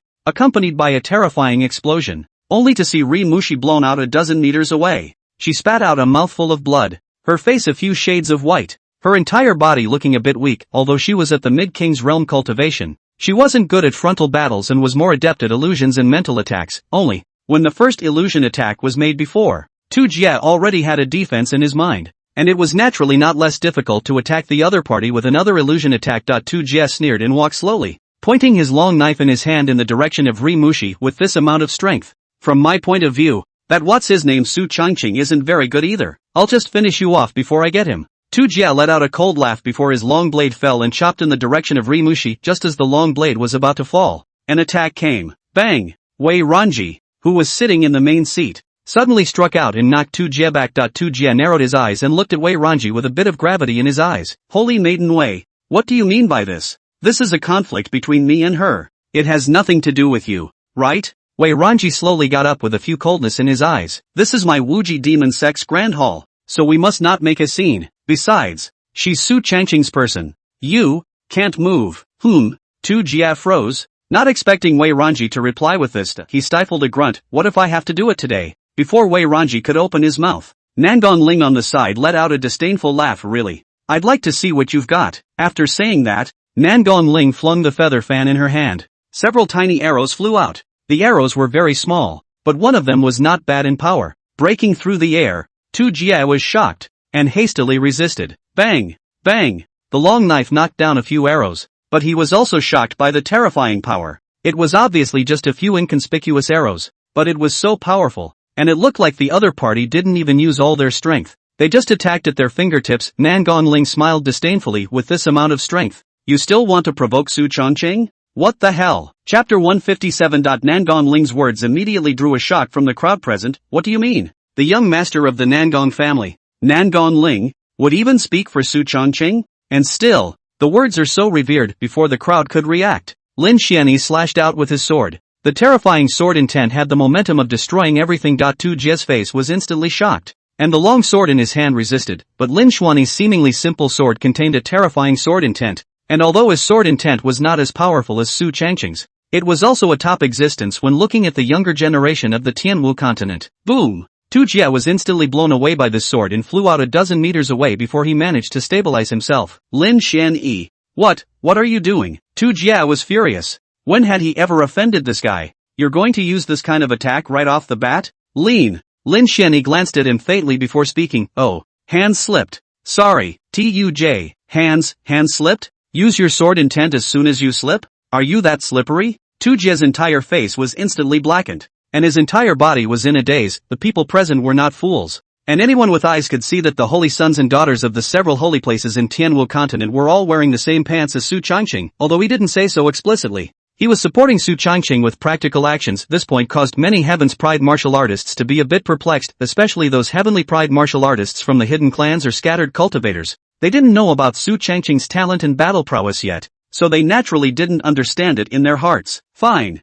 Accompanied by a terrifying explosion, only to see Rimushi blown out a dozen meters away. She spat out a mouthful of blood, her face a few shades of white, her entire body looking a bit weak. Although she was at the mid-king's realm cultivation, she wasn't good at frontal battles and was more adept at illusions and mental attacks. Only, when the first illusion attack was made before, Tu Jie already had a defense in his mind, and it was naturally not less difficult to attack the other party with another illusion attack. Tu Jie sneered and walked slowly, pointing his long knife in his hand in the direction of Rimushi. With this amount of strength, from my point of view, that what's-his-name Su Changqing isn't very good either. I'll just finish you off before I get him. Tu Jie let out a cold laugh before his long blade fell and chopped in the direction of Rimushi. Just as the long blade was about to fall, an attack came. Bang! Wei Ranji, who was sitting in the main seat, suddenly struck out and knocked Tu Jie back. Tu Jie narrowed his eyes and looked at Wei Ranji with a bit of gravity in his eyes. Holy Maiden Wei, what do you mean by this? This is a conflict between me and her. It has nothing to do with you, right? Wei Ranji slowly got up with a few coldness in his eyes. This is my Wuji demon sex grand hall, so we must not make a scene. Besides, she's Su Changqing's person. You can't move. Tu Jie froze, not expecting Wei Ranji to reply with this. He stifled a grunt. What if I have to do it today? Before Wei Ranji could open his mouth, Nangon Ling on the side let out a disdainful laugh. Really? I'd like to see what you've got. After saying that, Nangon Ling flung the feather fan in her hand. Several tiny arrows flew out. The arrows were very small, but one of them was not bad in power. Breaking through the air, Tu Jie was shocked, and hastily resisted. Bang! Bang! The long knife knocked down a few arrows, but he was also shocked by the terrifying power. It was obviously just a few inconspicuous arrows, but it was so powerful, and it looked like the other party didn't even use all their strength. They just attacked at their fingertips. Nangon Ling smiled disdainfully. With this amount of strength, you still want to provoke Su Changqing? What the hell? Chapter 157. Nangon Ling's words immediately drew a shock from the crowd present. What do you mean? the young master of the Nangong family, Nangong Ling, would even speak for Su Changqing? And still, the words are so revered, before the crowd could react, Lin Xianyi slashed out with his sword. The terrifying sword intent had the momentum of destroying everything. Tu Jie's face was instantly shocked, and the long sword in his hand resisted, but Lin Xuanyi's seemingly simple sword contained a terrifying sword intent, and although his sword intent was not as powerful as Su Changqing's, it was also a top existence when looking at the younger generation of the Tianwu continent. Boom! Tu Jie was instantly blown away by this sword and flew out a dozen meters away before he managed to stabilize himself. Lin Xianyi. What are you doing? Tu Jie was furious. When had he ever offended this guy? You're going to use this kind of attack right off the bat? Lin Xianyi glanced at him faintly before speaking. Oh, hands slipped. Sorry, Tuj. Hands slipped? Use your sword intent as soon as you slip? Are you that slippery? Tu Jie's entire face was instantly blackened, and his entire body was in a daze. The people present were not fools, and anyone with eyes could see that the holy sons and daughters of the several holy places in Tianwu continent were all wearing the same pants as Su Changqing, although he didn't say so explicitly. He was supporting Su Changqing with practical actions. This point caused many Heaven's Pride martial artists to be a bit perplexed, especially those Heavenly Pride martial artists from the hidden clans or scattered cultivators. They didn't know about Su Changqing's talent and battle prowess yet, so they naturally didn't understand it in their hearts. Fine.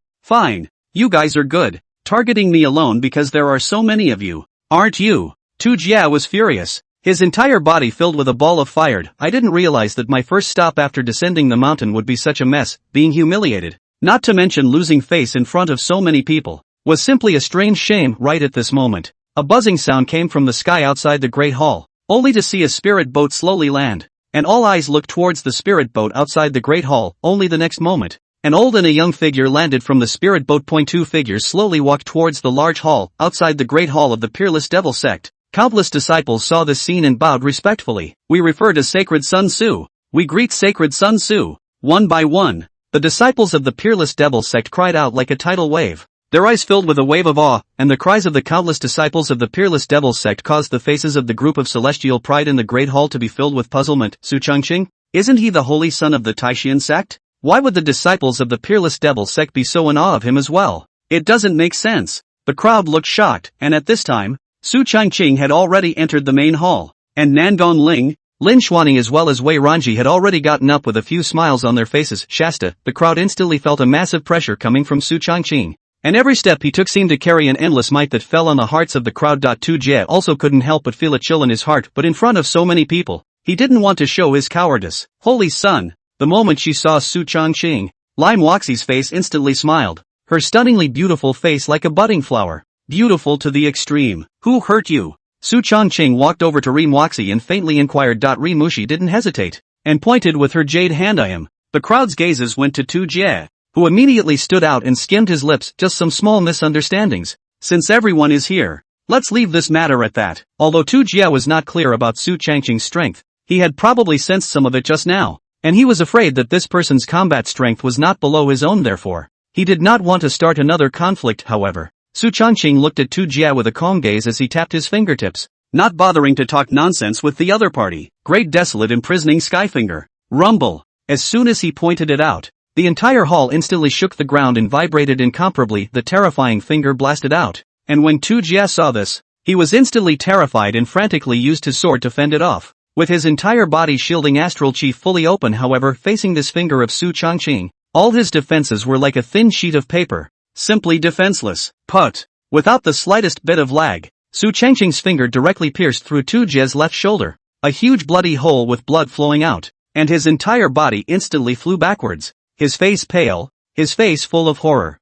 You guys are good, targeting me alone because there are so many of you, aren't you? Tu Jie was furious, his entire body filled with a ball of fire. I didn't realize that my first stop after descending the mountain would be such a mess. Being humiliated, not to mention losing face in front of so many people, was simply a strange shame. Right at this moment, a buzzing sound came from the sky outside the Great Hall, only to see a spirit boat slowly land, and all eyes looked towards the spirit boat outside the Great Hall. Only the next moment, an old and a young figure landed from the spirit boat. Two figures slowly walked towards the large hall outside the Great Hall of the Peerless Devil Sect. Countless disciples saw this scene and bowed respectfully. We refer to Sacred Sun Tzu. We greet Sacred Sun Tzu. One by one, the disciples of the Peerless Devil Sect cried out like a tidal wave, their eyes filled with a wave of awe, and the cries of the countless disciples of the Peerless Devil Sect caused the faces of the group of celestial pride in the Great Hall to be filled with puzzlement. Su Changqing? Isn't he the holy son of the Taishan sect? Why would the disciples of the Peerless Devil Sect be so in awe of him as well? It doesn't make sense. The crowd looked shocked, and at this time, Su Changqing had already entered the main hall, and Nangong Ling, Lin Xuanyi as well as Wei Ranji had already gotten up with a few smiles on their faces. Shasta, the crowd instantly felt a massive pressure coming from Su Changqing, and every step he took seemed to carry an endless might that fell on the hearts of the crowd. Tu Jie also couldn't help but feel a chill in his heart, but in front of so many people, he didn't want to show his cowardice. Holy Sun! The moment she saw Su Changqing, Lime Waxi's face instantly smiled, her stunningly beautiful face like a budding flower. Beautiful to the extreme. Who hurt you? Su Changqing walked over to Rim Waxi and faintly inquired. Rim Mushi didn't hesitate, and pointed with her jade hand at him. The crowd's gazes went to Tu Jie, who immediately stood out and skimmed his lips. Just some small misunderstandings. Since everyone is here, let's leave this matter at that. Although Tu Jie was not clear about Su Changqing's strength, he had probably sensed some of it just now, and he was afraid that this person's combat strength was not below his own. Therefore, he did not want to start another conflict. However, Su Changqing looked at Tu Jie with a calm gaze as he tapped his fingertips, not bothering to talk nonsense with the other party. Great desolate imprisoning Skyfinger. Rumble. As soon as he pointed it out, the entire hall instantly shook the ground and vibrated incomparably. The terrifying finger blasted out, and when Tu Jie saw this, he was instantly terrified and frantically used his sword to fend it off, with his entire body shielding astral chi fully open. However, facing this finger of Su Changqing, all his defenses were like a thin sheet of paper, simply defenseless. But, without the slightest bit of lag, Su Changqing's finger directly pierced through Tu Jie's left shoulder, a huge bloody hole with blood flowing out, and his entire body instantly flew backwards, his face pale, his face full of horror.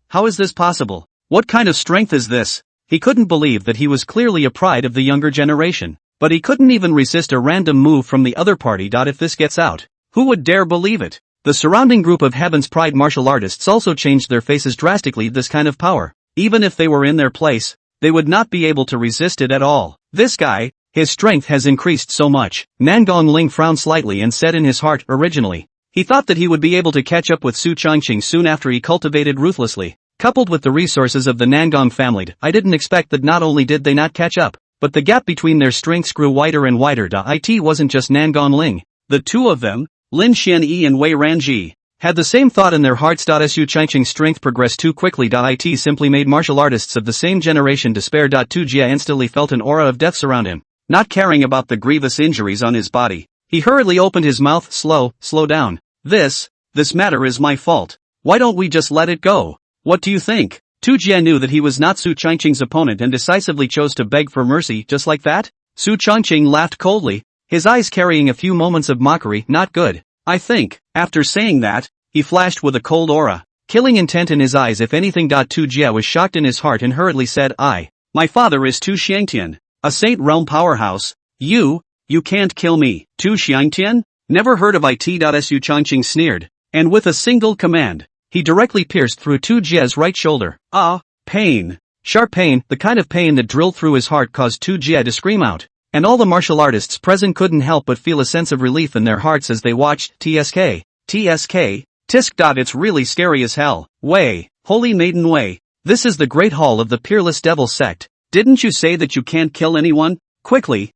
How is this possible? What kind of strength is this? He couldn't believe that he was clearly a pride of the younger generation, but he couldn't even resist a random move from the other party. If this gets out, who would dare believe it? The surrounding group of Heaven's Pride martial artists also changed their faces drastically. This kind of power, even if they were in their place, they would not be able to resist it at all. This guy, his strength has increased so much. Nangong Ling frowned slightly and said in his heart, originally, he thought that he would be able to catch up with Su Changqing soon after he cultivated ruthlessly, coupled with the resources of the Nangong family. I didn't expect that not only did they not catch up, but the gap between their strengths grew wider and wider. It wasn't just Nangong Ling. The two of them, Lin Xianyi and Wei Ranji, had the same thought in their hearts. Su Changqing's strength progressed too quickly. It simply made martial artists of the same generation despair. Tu Jie instantly felt an aura of death surround him. Not caring about the grievous injuries on his body, he hurriedly opened his mouth. Slow down. This matter is my fault. Why don't we just let it go? What do you think? Tu Jie knew that he was not Su Changqing's opponent and decisively chose to beg for mercy just like that. Su Changqing laughed coldly, his eyes carrying a few moments of mockery. Not good, I think. After saying that, he flashed with a cold aura, killing intent in his eyes if anything. Tu Jie was shocked in his heart and hurriedly said, my father is Tu Xiangtian, a Saint Realm powerhouse. You can't kill me. Tu Xiangtian? Never heard of it. Su Changqing sneered, and with a single command, he directly pierced through Tu Jie's right shoulder. Pain. Sharp pain, the kind of pain that drilled through his heart caused Tu Jie to scream out, and all the martial artists present couldn't help but feel a sense of relief in their hearts as they watched. Tisk. It's really scary as hell. Wei, Holy Maiden Wei, this is the Great Hall of the Peerless Devil Sect. Didn't you say that you can't kill anyone? Quickly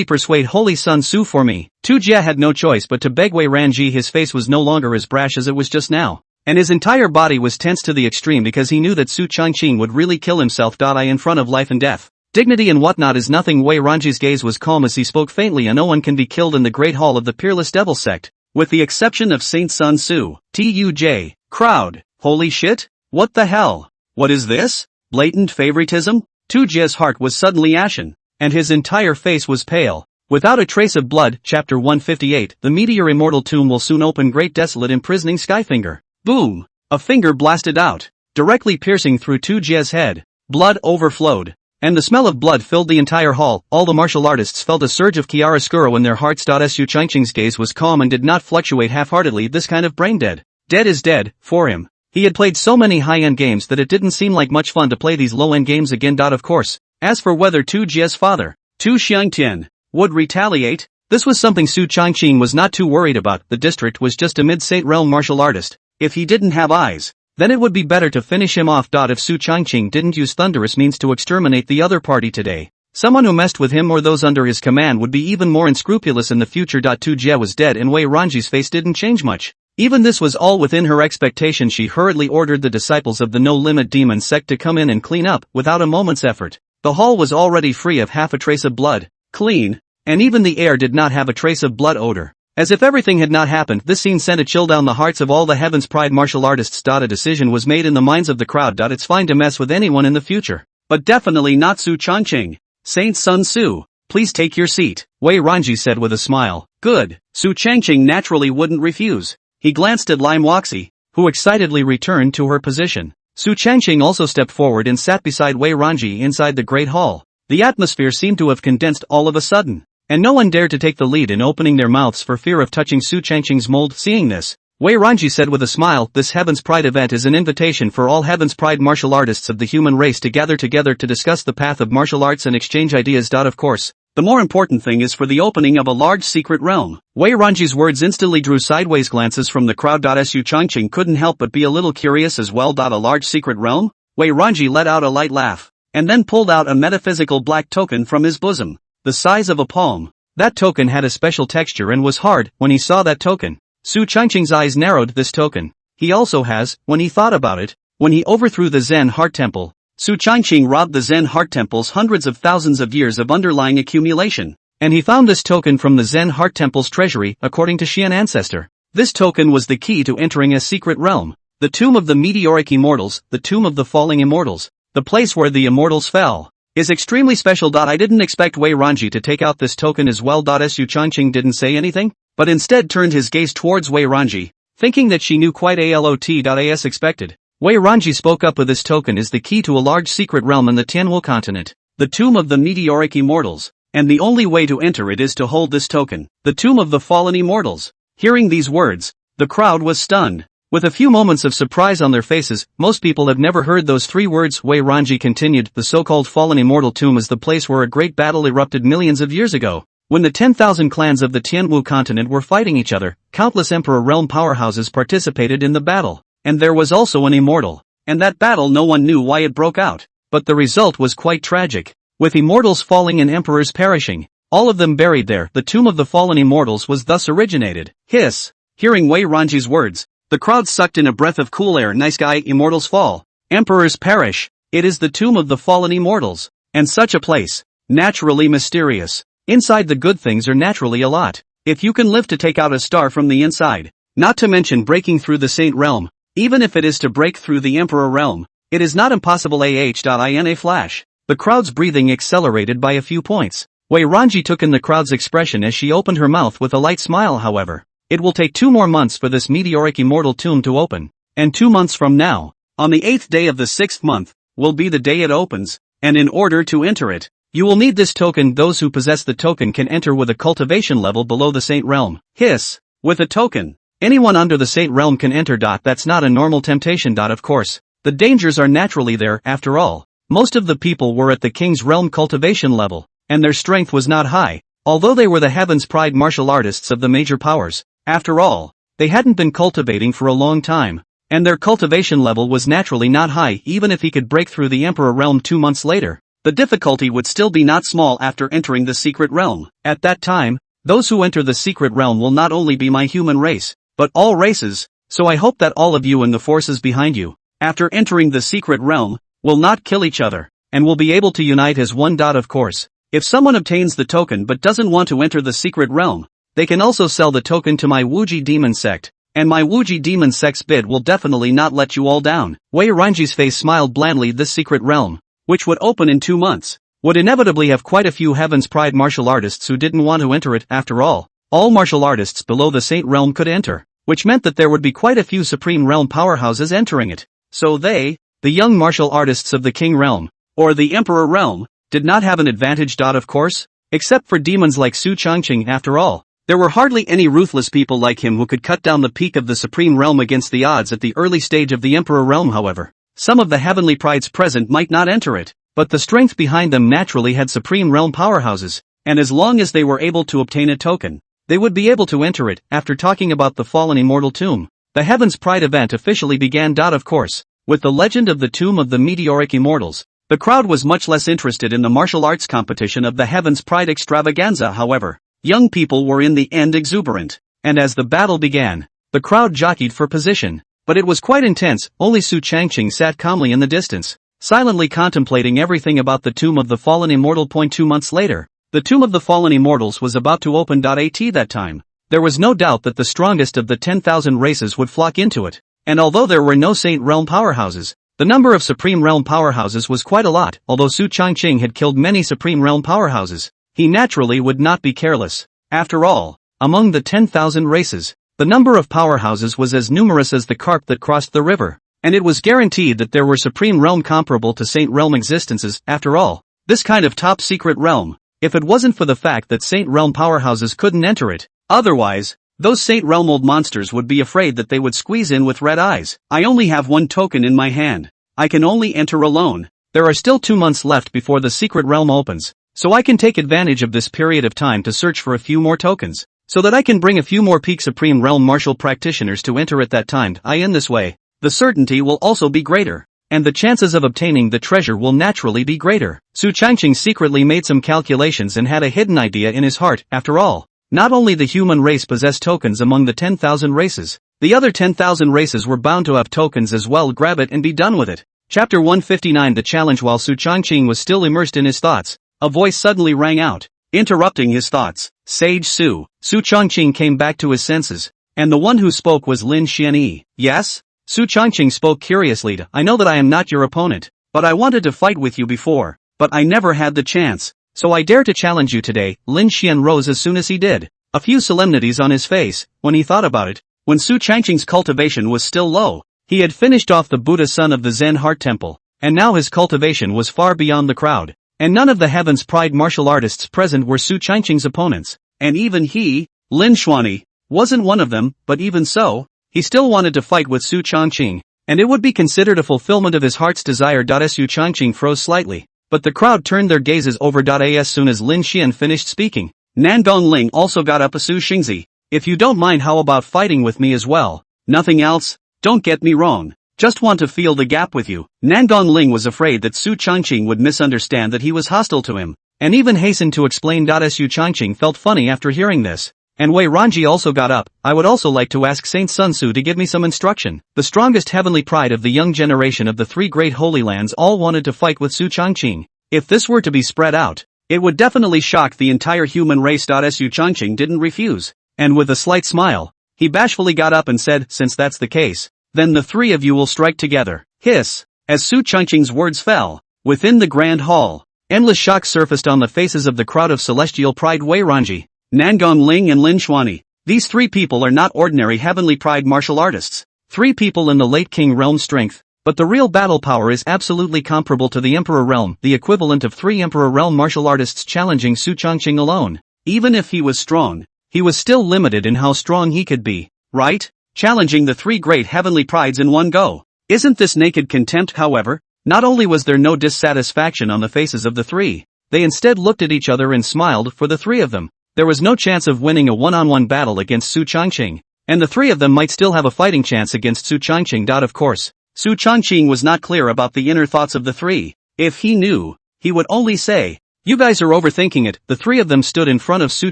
persuade Holy Sun Su for me. Tu Jie had no choice but to beg Wei Ranji. His face was no longer as brash as it was just now, and his entire body was tense to the extreme because he knew that Su Changqing would really kill himself. In front of life and death, dignity and whatnot is nothing. Wei Ranji's gaze was calm as he spoke faintly. And no one can be killed in the Great Hall of the Peerless Devil Sect, with the exception of Saint Sun Su. Tuj. Crowd. Holy shit? What the hell? What is this? Blatant favoritism? Tu Jie's heart was suddenly ashen, and his entire face was pale. Without a trace of blood. Chapter 158. The meteor immortal tomb will soon open. Great desolate imprisoning Skyfinger. Boom! A finger blasted out, directly piercing through Tu Jie's head. Blood overflowed, and the smell of blood filled the entire hall. All the martial artists felt a surge of chiaroscuro in their hearts. Su Changqing's gaze was calm and did not fluctuate half-heartedly. This kind of brain dead is dead, for him. He had played so many high-end games that it didn't seem like much fun to play these low-end games again. Of course, as for whether Tu Jie's father, Tu Xiangtian, would retaliate, this was something Su Changqing was not too worried about. The district was just a mid-Saint realm martial artist. If he didn't have eyes, then it would be better to finish him off. If Su Changqing didn't use thunderous means to exterminate the other party today, someone who messed with him or those under his command would be even more unscrupulous in the future. Tu Jie was dead and Wei Ranji's face didn't change much. Even this was all within her expectation. She hurriedly ordered the disciples of the No Limit Demon sect to come in and clean up. Without a moment's effort, the hall was already free of half a trace of blood, clean, and even the air did not have a trace of blood odor. As if everything had not happened, this scene sent a chill down the hearts of all the Heaven's Pride martial artists. A decision was made in the minds of the crowd. It's fine to mess with anyone in the future, but definitely not Su Changqing. Saint Sun Su, please take your seat, Wei Ranji said with a smile. Good. Su Changqing naturally wouldn't refuse. He glanced at Lime Waxi, who excitedly returned to her position. Su Changqing also stepped forward and sat beside Wei Ranji inside the Great Hall. The atmosphere seemed to have condensed all of a sudden, and no one dared to take the lead in opening their mouths for fear of touching Su Changqing's mold. Seeing this, Wei Ranji said with a smile, this Heaven's Pride event is an invitation for all Heaven's Pride martial artists of the human race to gather together to discuss the path of martial arts and exchange ideas. Of course, the more important thing is for the opening of a large secret realm. Wei Ranji's words instantly drew sideways glances from the crowd. Su Changqing couldn't help but be a little curious as well. A large secret realm? Wei Ranji let out a light laugh, and then pulled out a metaphysical black token from his bosom, the size of a palm. That token had a special texture and was hard. When he saw that token, Su Changqing's eyes narrowed. This token, he also has. When he thought about it, when he overthrew the Zen Heart Temple, Su Changqing robbed the Zen Heart Temple's hundreds of thousands of years of underlying accumulation, and he found this token from the Zen Heart Temple's treasury. According to Xian Ancestor, this token was the key to entering a secret realm, the tomb of the meteoric immortals, the tomb of the falling immortals, the place where the immortals fell. Is extremely special. I didn't expect Wei Ranji to take out this token as well. Su Changqing didn't say anything, but instead turned his gaze towards Wei Ranji, thinking that she knew quite a lot. As expected, Wei Ranji spoke up with this token is the key to a large secret realm in the Tianwu continent, the tomb of the meteoric immortals, and the only way to enter it is to hold this token, the tomb of the fallen immortals. Hearing these words, the crowd was stunned. With a few moments of surprise on their faces, most people have never heard those three words. Wei Ranji continued, the so-called fallen immortal tomb is the place where a great battle erupted millions of years ago. When the 10,000 clans of the Tianwu continent were fighting each other, countless emperor realm powerhouses participated in the battle, and there was also an immortal. And that battle no one knew why it broke out, but the result was quite tragic, with immortals falling and emperors perishing, all of them buried there. The tomb of the fallen immortals was thus originated. Hiss! Hearing Wei Ranji's words, The crowd sucked in a breath of cool air. Nice guy. Immortals fall. Emperors perish. It is the tomb of the fallen immortals. And such a place. Naturally mysterious. Inside the good things are naturally a lot. If you can live to take out a star from the inside. Not to mention breaking through the saint realm. Even if it is to break through the emperor realm. It is not impossible. In a flash. The crowd's breathing accelerated by a few points. Wei Ranji took in the crowd's expression as she opened her mouth with a light smile. However, it will take 2 more months for this meteoric immortal tomb to open. And 2 months from now, on the 8th day of the 6th month, will be the day it opens. And in order to enter it, you will need this token. Those who possess the token can enter with a cultivation level below the saint realm. Hiss. With a token, anyone under the saint realm can enter. That's not a normal temptation. Of course, the dangers are naturally there. After all, most of the people were at the king's realm cultivation level, and their strength was not high, although they were the heaven's pride martial artists of the major powers. After all, they hadn't been cultivating for a long time, and their cultivation level was naturally not high. Even if he could break through the emperor realm 2 months later, the difficulty would still be not small after entering the secret realm. At that time, those who enter the secret realm will not only be my human race, but all races, so I hope that all of you and the forces behind you, after entering the secret realm, will not kill each other, and will be able to unite as one. Of course, if someone obtains the token but doesn't want to enter the secret realm, they can also sell the token to my Wuji demon sect, and my Wuji demon sect's bid will definitely not let you all down. Wei Ranji's face smiled blandly. This secret realm, which would open in 2 months, would inevitably have quite a few heaven's pride martial artists who didn't want to enter it. After all martial artists below the saint realm could enter, which meant that there would be quite a few supreme realm powerhouses entering it. So they, the young martial artists of the king realm, or the emperor realm, did not have an advantage. Of course, except for demons like Su Changqing. After all, there were hardly any ruthless people like him who could cut down the peak of the supreme realm against the odds at the early stage of the emperor realm. However, some of the heavenly prides present might not enter it, but the strength behind them naturally had supreme realm powerhouses, and as long as they were able to obtain a token, they would be able to enter it. After talking about the fallen immortal tomb, the Heaven's Pride event officially began. Of course, with the legend of the tomb of the meteoric immortals, the crowd was much less interested in the martial arts competition of the Heaven's Pride extravaganza. However, young people were in the end exuberant, and as the battle began, the crowd jockeyed for position, but it was quite intense. Only Su Changqing sat calmly in the distance, silently contemplating everything about the tomb of the fallen immortal. 2 months later, the tomb of the fallen immortals was about to open. At that time, there was no doubt that the strongest of the 10,000 races would flock into it, and although there were no saint realm powerhouses, the number of supreme realm powerhouses was quite a lot. Although Su Changqing had killed many supreme realm powerhouses, he naturally would not be careless. After all, among the 10,000 races, the number of powerhouses was as numerous as the carp that crossed the river, and it was guaranteed that there were supreme realm comparable to saint realm existences. After all, this kind of top secret realm, if it wasn't for the fact that saint realm powerhouses couldn't enter it, otherwise, those saint realm old monsters would be afraid that they would squeeze in with red eyes. I only have 1 token in my hand. I can only enter alone. There are still 2 months left before the secret realm opens, so I can take advantage of this period of time to search for a few more tokens, so that I can bring a few more peak supreme realm martial practitioners to enter at that time. In this way, the certainty will also be greater, and the chances of obtaining the treasure will naturally be greater. Su Changqing secretly made some calculations and had a hidden idea in his heart. After all, not only the human race possessed tokens among the 10,000 races, the other 10,000 races were bound to have tokens as well. Grab it and be done with it. Chapter 159. The challenge. While Su Changqing was still immersed in his thoughts, a voice suddenly rang out, interrupting his thoughts. Sage Su. Su Changqing came back to his senses, and the one who spoke was Lin Xianyi. Yes? Su Changqing spoke curiously. I know that I am not your opponent, but I wanted to fight with you before, but I never had the chance. So I dare to challenge you today. Lin Xian rose as soon as he did, a few solemnities on his face, when he thought about it. When Su Changqing's cultivation was still low, he had finished off the Buddha son of the Zen Heart Temple, and now his cultivation was far beyond the crowd, and none of the Heaven's Pride martial artists present were Su Changqing's opponents, and even he, Lin Xuanyi, wasn't one of them. But even so, he still wanted to fight with Su Changqing, and it would be considered a fulfillment of his heart's desire. Su Changqing froze slightly, but the crowd turned their gazes over. As soon as Lin Xian finished speaking, Nangong Ling also got up. Su Xingzi, if you don't mind, how about fighting with me as well? Nothing else? Don't get me wrong. Just want to feel the gap with you. Nangong Ling was afraid that Su Changqing would misunderstand that he was hostile to him, and even hastened to explain. Su Changqing felt funny after hearing this, And Wei Ranji also got up. I would also like to ask Saint Sun Tzu to give me some instruction. The strongest heavenly pride of the young generation of the three great holy lands all wanted to fight with Su Changqing. If this were to be spread out, it would definitely shock the entire human race. Su Changqing didn't refuse, and with a slight smile, he bashfully got up and said, since that's the case, then the three of you will strike together. Hiss! As Su Changqing's words fell, within the grand hall, endless shock surfaced on the faces of the crowd of celestial pride. Wei Ranji, Nangong Ling and Lin Xuanyi. These three people are not ordinary heavenly pride martial artists. Three people in the late king realm strength, but the real battle power is absolutely comparable to the emperor realm, the equivalent of three emperor realm martial artists challenging Su Changqing alone. Even if he was strong, he was still limited in how strong he could be, right? Challenging the three great heavenly prides in one go. Isn't this naked contempt? However, not only was there no dissatisfaction on the faces of the three, they instead looked at each other and smiled. For the three of them, there was no chance of winning a one-on-one battle against Su Changqing, and the three of them might still have a fighting chance against Su Changqing. Of course, Su Changqing was not clear about the inner thoughts of the three. If he knew, he would only say, "You guys are overthinking it." The three of them stood in front of Su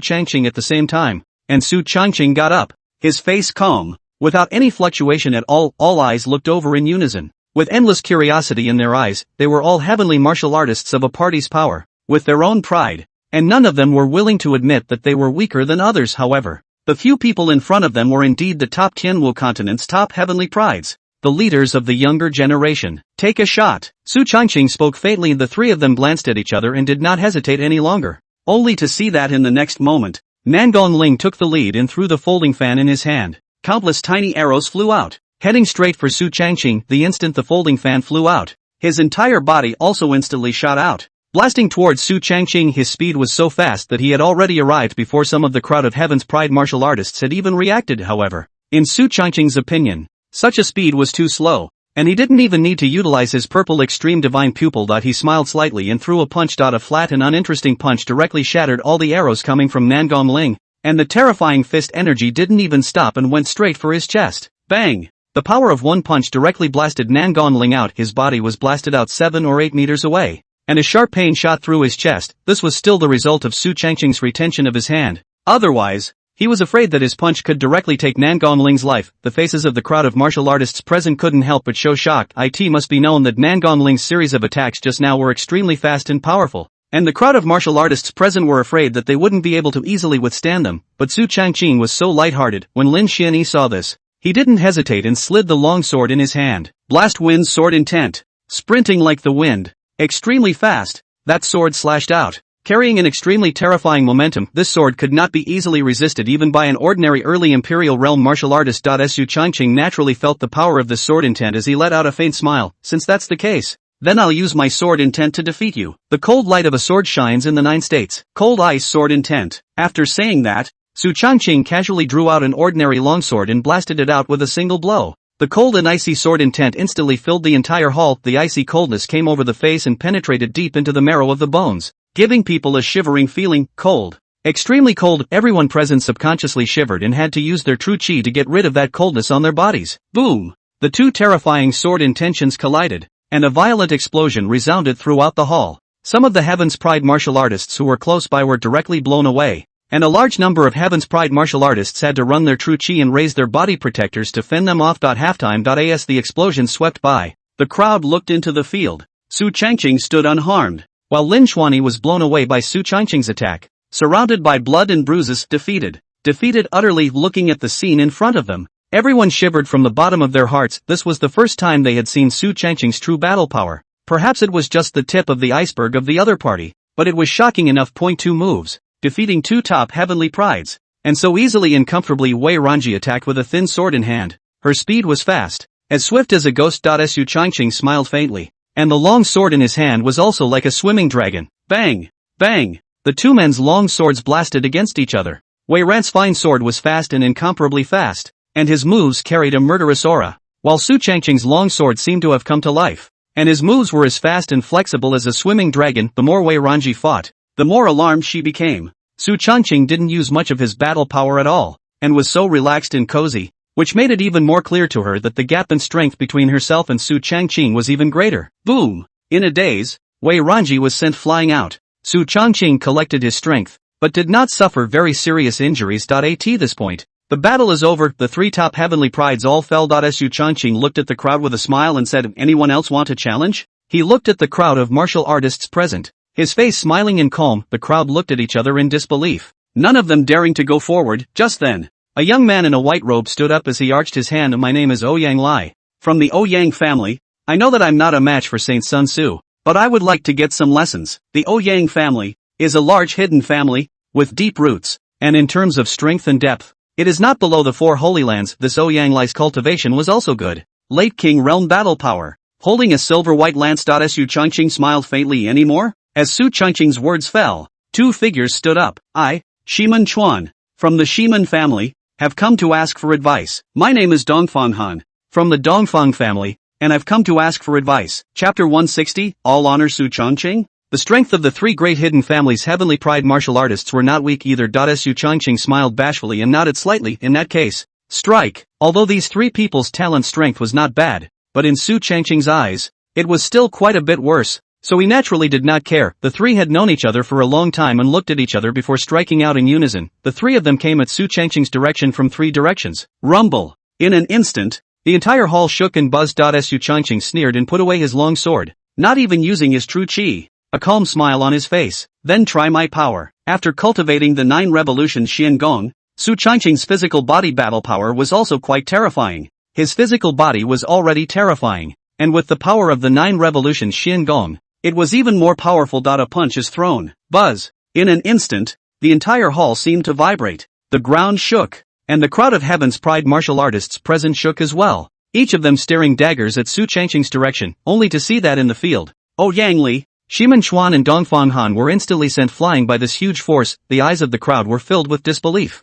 Changqing at the same time, and Su Changqing got up, his face calm, without any fluctuation at all. All eyes looked over in unison, with endless curiosity in their eyes. They were all heavenly martial artists of a party's power, with their own pride, and none of them were willing to admit that they were weaker than others. However, the few people in front of them were indeed the top Tianwu continent's top heavenly prides, the leaders of the younger generation. Take a shot. Su Changqing spoke faintly. The three of them glanced at each other and did not hesitate any longer, only to see that in the next moment, Nangong Ling took the lead and threw the folding fan in his hand. Countless tiny arrows flew out, heading straight for Su Changqing. The instant the folding fan flew out, his entire body also instantly shot out, blasting towards Su Changqing. His speed was so fast that he had already arrived before some of the crowd of Heaven's Pride martial artists had even reacted. However, in Su Changqing's opinion, such a speed was too slow, and he didn't even need to utilize his purple extreme divine pupil. He smiled slightly and threw a punch. A flat and uninteresting punch directly shattered all the arrows coming from Nangong Ling, and the terrifying fist energy didn't even stop and went straight for his chest. Bang! The power of one punch directly blasted Nangong Ling out. His body was blasted out 7 or 8 meters away, and a sharp pain shot through his chest. This was still the result of Su Changqing's retention of his hand. Otherwise, he was afraid that his punch could directly take Nangong Ling's life. The faces of the crowd of martial artists present couldn't help but show shock. It must be known that Nangong Ling's series of attacks just now were extremely fast and powerful, and the crowd of martial artists present were afraid that they wouldn't be able to easily withstand them. But Su Changqing was so lighthearted. When Lin Xianyi saw this, he didn't hesitate and slid the long sword in his hand. Blast Wind Sword Intent. Sprinting like the wind, extremely fast, that sword slashed out, carrying an extremely terrifying momentum. This sword could not be easily resisted even by an ordinary early Imperial Realm martial artist. Su Changqing naturally felt the power of this sword intent as he let out a faint smile. Since that's the case, then I'll use my sword intent to defeat you. The cold light of a sword shines in the 9 states. Cold Ice Sword Intent. After saying that, Su Changqing casually drew out an ordinary longsword and blasted it out with a single blow. The cold and icy sword intent instantly filled the entire hall. The icy coldness came over the face and penetrated deep into the marrow of the bones, giving people a shivering feeling. Cold. Extremely cold. Everyone present subconsciously shivered and had to use their true chi to get rid of that coldness on their bodies. Boom! The two terrifying sword intentions collided, and a violent explosion resounded throughout the hall. Some of the Heaven's Pride martial artists who were close by were directly blown away, and a large number of Heaven's Pride martial artists had to run their true chi and raise their body protectors to fend them off. Halftime. As the explosion swept by, the crowd looked into the field. Su Changqing stood unharmed, while Lin Xuanyi was blown away by Su Changqing's attack, surrounded by blood and bruises. Defeated utterly. Looking at the scene in front of them, everyone shivered from the bottom of their hearts. This was the first time they had seen Su Changqing's true battle power. Perhaps it was just the tip of the iceberg of the other party, but it was shocking enough. 2 moves, defeating 2 top heavenly prides, and so easily and comfortably. Wei Ranji attacked with a thin sword in hand. Her speed was fast, as swift as a ghost. Su Changqing smiled faintly, and the long sword in his hand was also like a swimming dragon. Bang! Bang! The two men's long swords blasted against each other. Wei Ran's fine sword was fast and incomparably fast, and his moves carried a murderous aura, while Su Changqing's long sword seemed to have come to life, and his moves were as fast and flexible as a swimming dragon. The more Wei Ranji fought, the more alarmed she became. Su Changqing didn't use much of his battle power at all, and was so relaxed and cozy, which made it even more clear to her that the gap in strength between herself and Su Changqing was even greater. Boom! In a daze, Wei Ranji was sent flying out. Su Changqing collected his strength, but did not suffer very serious injuries. At this point, the battle is over, the three top heavenly prides all fell. Su Changqing looked at the crowd with a smile and said, anyone else want a challenge? He looked at the crowd of martial artists present, his face smiling and calm. The crowd looked at each other in disbelief, none of them daring to go forward. Just then, a young man in a white robe stood up as he arched his hand. My name is Ouyang Lai, from the Ouyang family. I know that I'm not a match for Saint Sun Tzu, but I would like to get some lessons. The Ouyang family is a large hidden family, with deep roots, and in terms of strength and depth, it is not below the four holy lands. This Ouyang Lai's cultivation was also good. Late King Realm battle power, holding a silver white lance. Su Changqing smiled faintly. Any more? As Su Changqing's words fell, two figures stood up. I, Shiman Chuan, from the Shiman family, have come to ask for advice. My name is Dongfang Han, from the Dongfang family, and I've come to ask for advice. Chapter 160, All Honor Su Changqing? The strength of the three great hidden families' heavenly pride martial artists were not weak either. Su Changqing smiled bashfully and nodded slightly. In that case, strike. Although these three people's talent strength was not bad, but in Su Changqing's eyes, it was still quite a bit worse, so he naturally did not care. The three had known each other for a long time and looked at each other before striking out in unison. The three of them came at Su Changqing's direction from three directions. Rumble. In an instant, the entire hall shook and buzzed. Su Changqing sneered and put away his long sword, not even using his true chi, a calm smile on his face. Then try my power. After cultivating the 9 revolutions Xian Gong, Su Changqing's physical body battle power was also quite terrifying. His physical body was already terrifying, and with the power of the 9 revolutions Xian Gong, it was even more powerful. A punch is thrown. Buzz. In an instant, the entire hall seemed to vibrate. The ground shook, and the crowd of Heaven's Pride martial artists present shook as well, each of them staring daggers at Su Changqing's direction, only to see that in the field, Ouyang Li, Shiman Chuan and Dongfang Han were instantly sent flying by this huge force. The eyes of the crowd were filled with disbelief.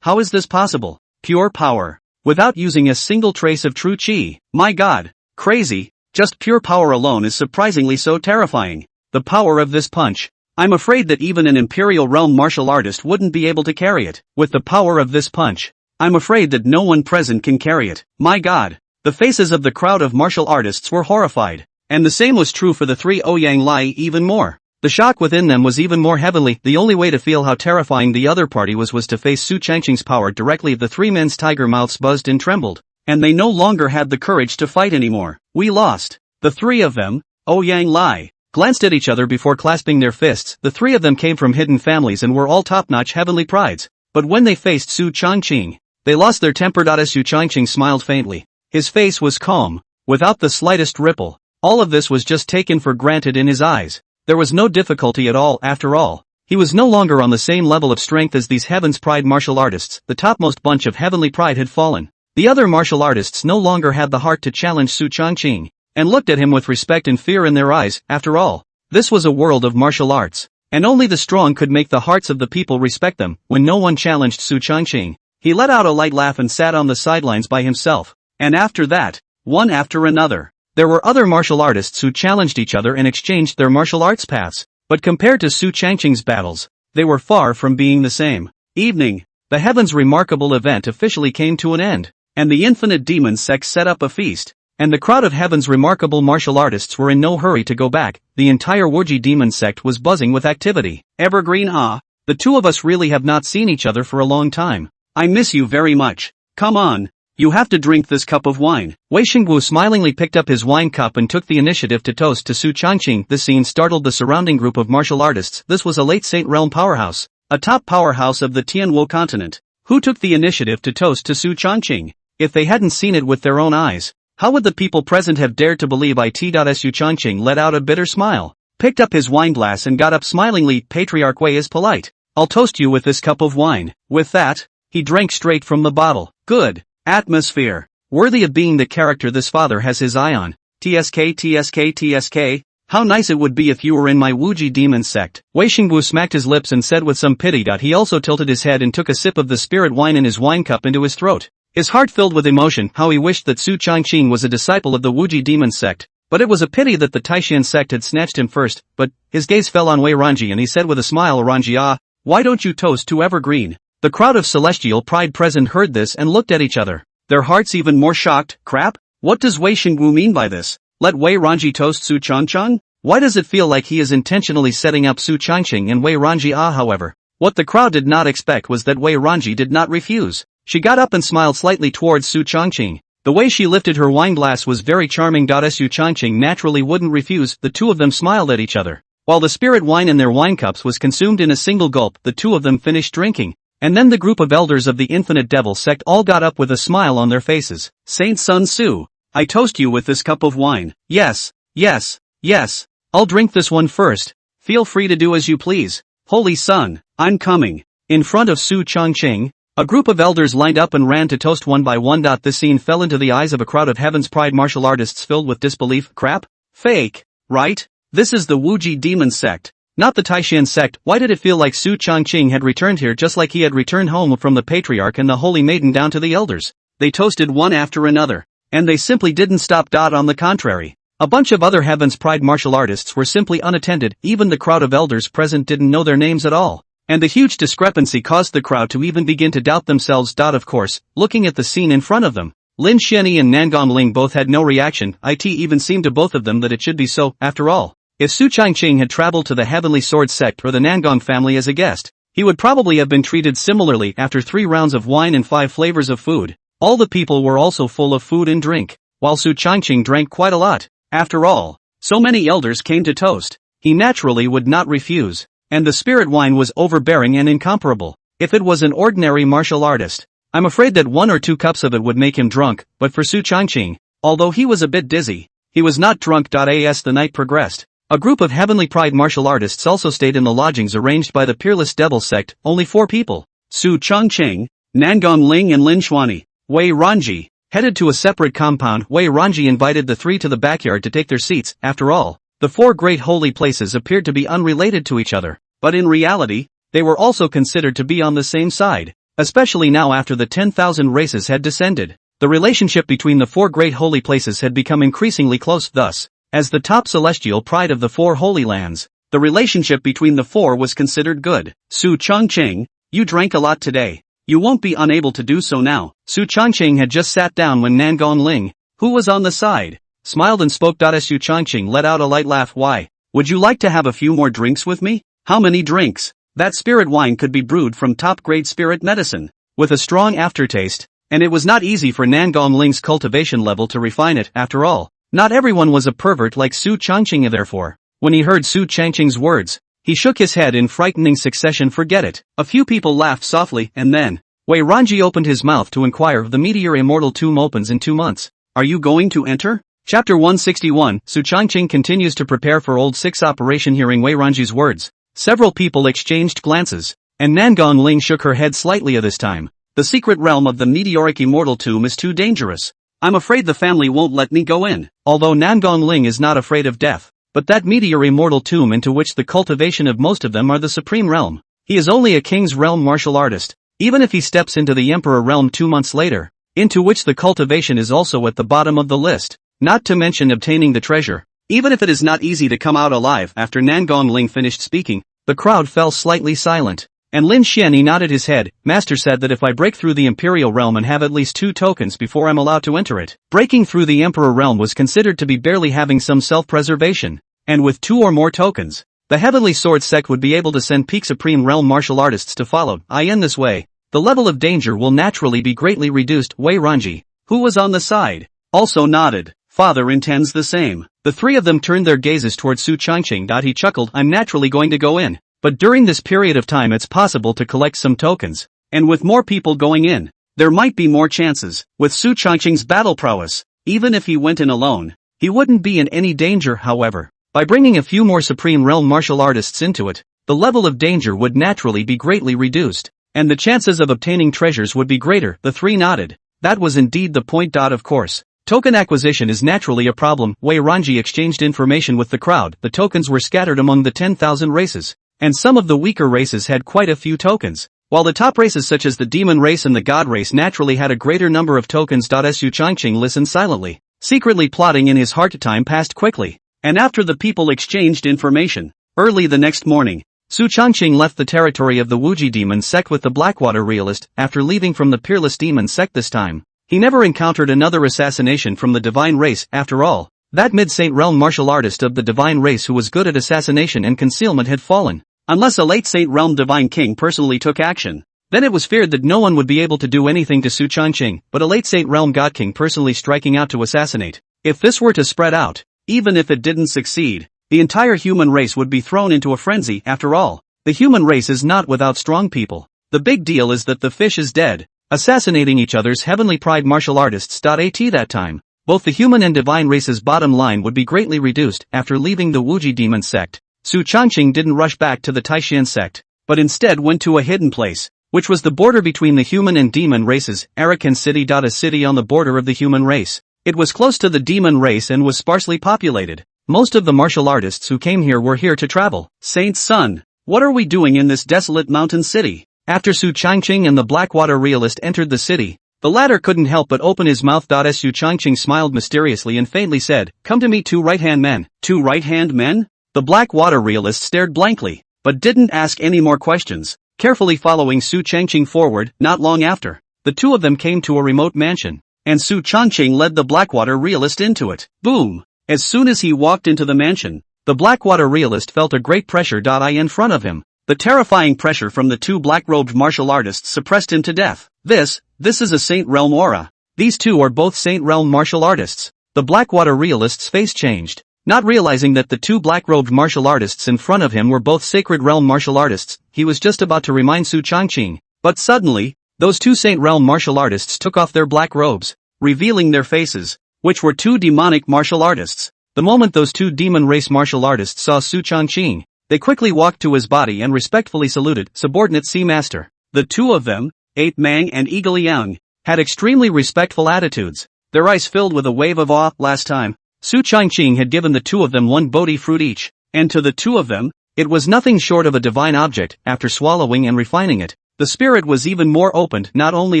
How is this possible? Pure power, without using a single trace of true chi. My god, crazy, just pure power alone is surprisingly so terrifying. The power of this punch, I'm afraid that even an Imperial Realm martial artist wouldn't be able to carry it. With the power of this punch, I'm afraid that no one present can carry it. My god, the faces of the crowd of martial artists were horrified. And the same was true for the three Ouyang Lai even more. The shock within them was even more heavenly. The only way to feel how terrifying the other party was to face Su Changqing's power directly. The three men's tiger mouths buzzed and trembled, and they no longer had the courage to fight anymore. We lost. The three of them, Ouyang Lai, glanced at each other before clasping their fists. The three of them came from hidden families and were all top-notch heavenly prides. But when they faced Su Changqing, they lost their temper. Su Changqing smiled faintly. His face was calm, without the slightest ripple. All of this was just taken for granted in his eyes. There was no difficulty at all. After all, he was no longer on the same level of strength as these Heaven's Pride martial artists. The topmost bunch of heavenly pride had fallen. The other martial artists no longer had the heart to challenge Su Changqing, and looked at him with respect and fear in their eyes. After all, this was a world of martial arts, and only the strong could make the hearts of the people respect them. When no one challenged Su Changqing, he let out a light laugh and sat on the sidelines by himself. And after that, one after another, there were other martial artists who challenged each other and exchanged their martial arts paths, but compared to Su Changqing's battles, they were far from being the same. Evening, the Heaven's remarkable event officially came to an end, and the Infinite Demon sect set up a feast, and the crowd of Heaven's remarkable martial artists were in no hurry to go back. The entire Wuji Demon sect was buzzing with activity. Evergreen, the two of us really have not seen each other for a long time. I miss you very much. Come on. You have to drink this cup of wine. Wei Xingwu smilingly picked up his wine cup and took the initiative to toast to Su Changqing. This scene startled the surrounding group of martial artists. This was a late Saint Realm powerhouse, a top powerhouse of the Tianwu continent, who took the initiative to toast to Su Changqing. If they hadn't seen it with their own eyes, how would the people present have dared to believe it? Su Changqing let out a bitter smile, picked up his wine glass and got up smilingly. Patriarch Wei is polite. I'll toast you with this cup of wine. With that, he drank straight from the bottle. Good. Atmosphere. Worthy of being the character this father has his eye on. TSK. How nice it would be if you were in my Wuji Demon sect. Wei Xingwu smacked his lips and said with some pity. He also tilted his head and took a sip of the spirit wine in his wine cup into his throat. His heart filled with emotion. How he wished that Su Changqing was a disciple of the Wuji Demon sect. But it was a pity that the Taishan sect had snatched him first. But his gaze fell on Wei Ranji and he said with a smile, Ranji, why don't you toast to Evergreen? The crowd of celestial pride present heard this and looked at each other, their hearts even more shocked. Crap? What does Wei Xingwu mean by this? Let Wei Ranji toast Su Changqing? Why does it feel like he is intentionally setting up Su Changqing and Wei Ranji? However, What the crowd did not expect was that Wei Ranji did not refuse. She got up and smiled slightly towards Su Changqing. The way she lifted her wine glass was very charming. Su Changqing naturally wouldn't refuse. The two of them smiled at each other. While the spirit wine in their wine cups was consumed in a single gulp, the two of them finished drinking. And then the group of elders of the Infinite Devil sect all got up with a smile on their faces. Saint Sun Su, I toast you with this cup of wine. Yes, yes, yes. I'll drink this one first. Feel free to do as you please. Holy Sun, I'm coming. In front of Su Changqing, a group of elders lined up and ran to toast one by one. This scene fell into the eyes of a crowd of Heaven's Pride martial artists filled with disbelief. Crap? Fake, right? This is the Wuji Demon sect, not the Taishan sect. Why did it feel like Su Changqing had returned here just like he had returned home from the Patriarch and the Holy Maiden down to the elders? They toasted one after another, and they simply didn't stop. On the contrary, a bunch of other Heaven's Pride martial artists were simply unattended. Even the crowd of elders present didn't know their names at all. And the huge discrepancy caused the crowd to even begin to doubt themselves. Of course, looking at the scene in front of them, Lin Xianyi and Nangong Ling both had no reaction. It even seemed to both of them that it should be so. After all, if Su Changqing had traveled to the Heavenly Sword sect or the Nangong family as a guest, he would probably have been treated similarly. After 3 rounds of wine and 5 flavors of food, all the people were also full of food and drink, while Su Changqing drank quite a lot. After all, so many elders came to toast, he naturally would not refuse. And the spirit wine was overbearing and incomparable. If it was an ordinary martial artist, I'm afraid that 1 or 2 cups of it would make him drunk, but for Su Changqing, although he was a bit dizzy, he was not drunk. As the night progressed, a group of Heavenly Pride martial artists also stayed in the lodgings arranged by the Peerless Devil sect. Only 4 people, Su Changqing, Nangong Ling and Lin Xuanyi. Wei Ranji headed to a separate compound. Wei Ranji invited the 3 to the backyard to take their seats. After all, the 4 great holy places appeared to be unrelated to each other, but in reality, they were also considered to be on the same side, especially now after the 10,000 races had descended. The relationship between the 4 great holy places had become increasingly close. Thus, as the top celestial pride of the 4 holy lands, the relationship between the 4 was considered good. Su Changqing, you drank a lot today. You won't be unable to do so now. Su Changqing had just sat down when Nangong Ling, who was on the side, smiled and spoke. Su Changqing let out a light laugh. Why? Would you like to have a few more drinks with me? How many drinks? That spirit wine could be brewed from top-grade spirit medicine, with a strong aftertaste, and it was not easy for Nangong Ling's cultivation level to refine it. After all, not everyone was a pervert like Su Changqing. Therefore, when he heard Su Changqing's words, he shook his head in frightening succession. Forget it. A few people laughed softly, and then Wei Ranji opened his mouth to inquire if the Meteor Immortal Tomb opens in 2 months. Are you going to enter? Chapter 161. Su Changqing continues to prepare for Old 6 operation. Hearing Wei Ranji's words, several people exchanged glances, and Nangong Ling shook her head slightly. This time, the secret realm of the meteoric immortal tomb is too dangerous. I'm afraid the family won't let me go in. Although Nangong Ling is not afraid of death, but that meteor immortal tomb into which the cultivation of most of them are the supreme realm. He is only a king's realm martial artist. Even if he steps into the emperor realm 2 months later, into which the cultivation is also at the bottom of the list, not to mention obtaining the treasure, even if it is not easy to come out alive. After Nangong Ling finished speaking, the crowd fell slightly silent, and Lin Xianyi nodded his head. Master said that if I break through the imperial realm and have at least 2 tokens before I'm allowed to enter it. Breaking through the emperor realm was considered to be barely having some self-preservation, and with 2 or more tokens, the Heavenly Sword sect would be able to send peak supreme realm martial artists to follow. In this way, the level of danger will naturally be greatly reduced. Wei Ranji, who was on the side, also nodded. Father intends the same. The 3 of them turned their gazes towards Su Changqing. He chuckled. I'm naturally going to go in, but during this period of time it's possible to collect some tokens, and with more people going in, there might be more chances. With Su Changqing's battle prowess, even if he went in alone, he wouldn't be in any danger. However, by bringing a few more supreme realm martial artists into it, the level of danger would naturally be greatly reduced, and the chances of obtaining treasures would be greater. The 3 nodded. That was indeed the point. Of course, token acquisition is naturally a problem. Wei Ranji exchanged information with the crowd. The tokens were scattered among the 10,000 races, and some of the weaker races had quite a few tokens, while the top races such as the demon race and the god race naturally had a greater number of tokens. Su Changqing listened silently, secretly plotting in his heart. Time passed quickly, and after the people exchanged information, early the next morning, Su Changqing left the territory of the Wuji demon sect with the Blackwater realist. After leaving from the Peerless demon sect this time, he never encountered another assassination from the divine race. After all, that mid-saint realm martial artist of the divine race who was good at assassination and concealment had fallen. unless a late Saint Realm Divine King personally took action. Then it was feared that no one would be able to do anything to Su Changqing, but a late Saint Realm God King personally striking out to assassinate. If this were to spread out, even if it didn't succeed, the entire human race would be thrown into a frenzy. After all, the human race is not without strong people. The big deal is that the fish is dead, assassinating each other's heavenly pride martial artists. At that time, both the human and divine race's bottom line would be greatly reduced. After leaving the Wuji demon sect, Su Changqing didn't rush back to the Taishan sect, but instead went to a hidden place, which was the border between the human and demon races, Arakan City. A city on the border of the human race. It was close to the demon race and was sparsely populated. Most of the martial artists who came here were here to travel. Saint's son, what are we doing in this desolate mountain city? After Su Changqing and the Blackwater realist entered the city, the latter couldn't help but open his mouth. As Su Changqing smiled mysteriously and faintly said, "Come to meet two right-hand men." Two right-hand men? The Blackwater realist stared blankly, but didn't ask any more questions, carefully following Su Changqing forward. Not long after, the two of them came to a remote mansion, and Su Changqing led the Blackwater realist into it. Boom! As soon as he walked into the mansion, the Blackwater realist felt a great pressure in front of him. The terrifying pressure from the two black-robed martial artists suppressed him to death. This is a Saint Realm aura. These two are both Saint Realm martial artists. The Blackwater realist's face changed, not realizing that the two black-robed martial artists in front of him were both Sacred Realm martial artists. He was just about to remind Su Changqing, but suddenly, those two Saint Realm martial artists took off their black robes, revealing their faces, which were two demonic martial artists. The moment those two demon race martial artists saw Su Changqing, they quickly walked to his body and respectfully saluted, "Subordinate Sea Master." The two of them, Ape Mang and Eagle Yang, had extremely respectful attitudes, their eyes filled with a wave of awe. Last time, Su Changqing had given the two of them one Bodhi fruit each, and to the two of them, it was nothing short of a divine object. After swallowing and refining it, the spirit was even more opened. Not only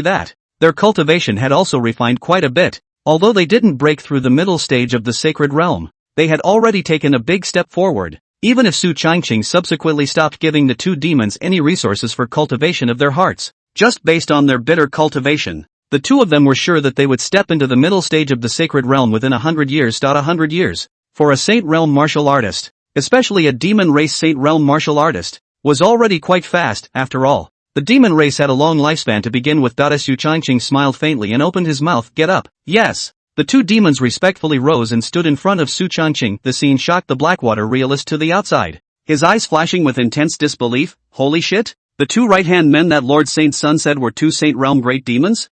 that, their cultivation had also refined quite a bit. Although they didn't break through the middle stage of the sacred realm, they had already taken a big step forward. Even if Su Changqing subsequently stopped giving the two demons any resources for cultivation of their hearts, just based on their bitter cultivation, the two of them were sure that they would step into the middle stage of the sacred realm within 100 years. 100 years, for a Saint Realm martial artist, especially a demon race Saint Realm martial artist, was already quite fast. After all, the demon race had a long lifespan to begin with. Su Changqing smiled faintly and opened his mouth. "Get up." Yes. The two demons respectfully rose and stood in front of Su Changqing. The scene shocked the Blackwater realist to the outside, his eyes flashing with intense disbelief. Holy shit! The two right-hand men that Lord Saint Sun said were two Saint Realm great demons?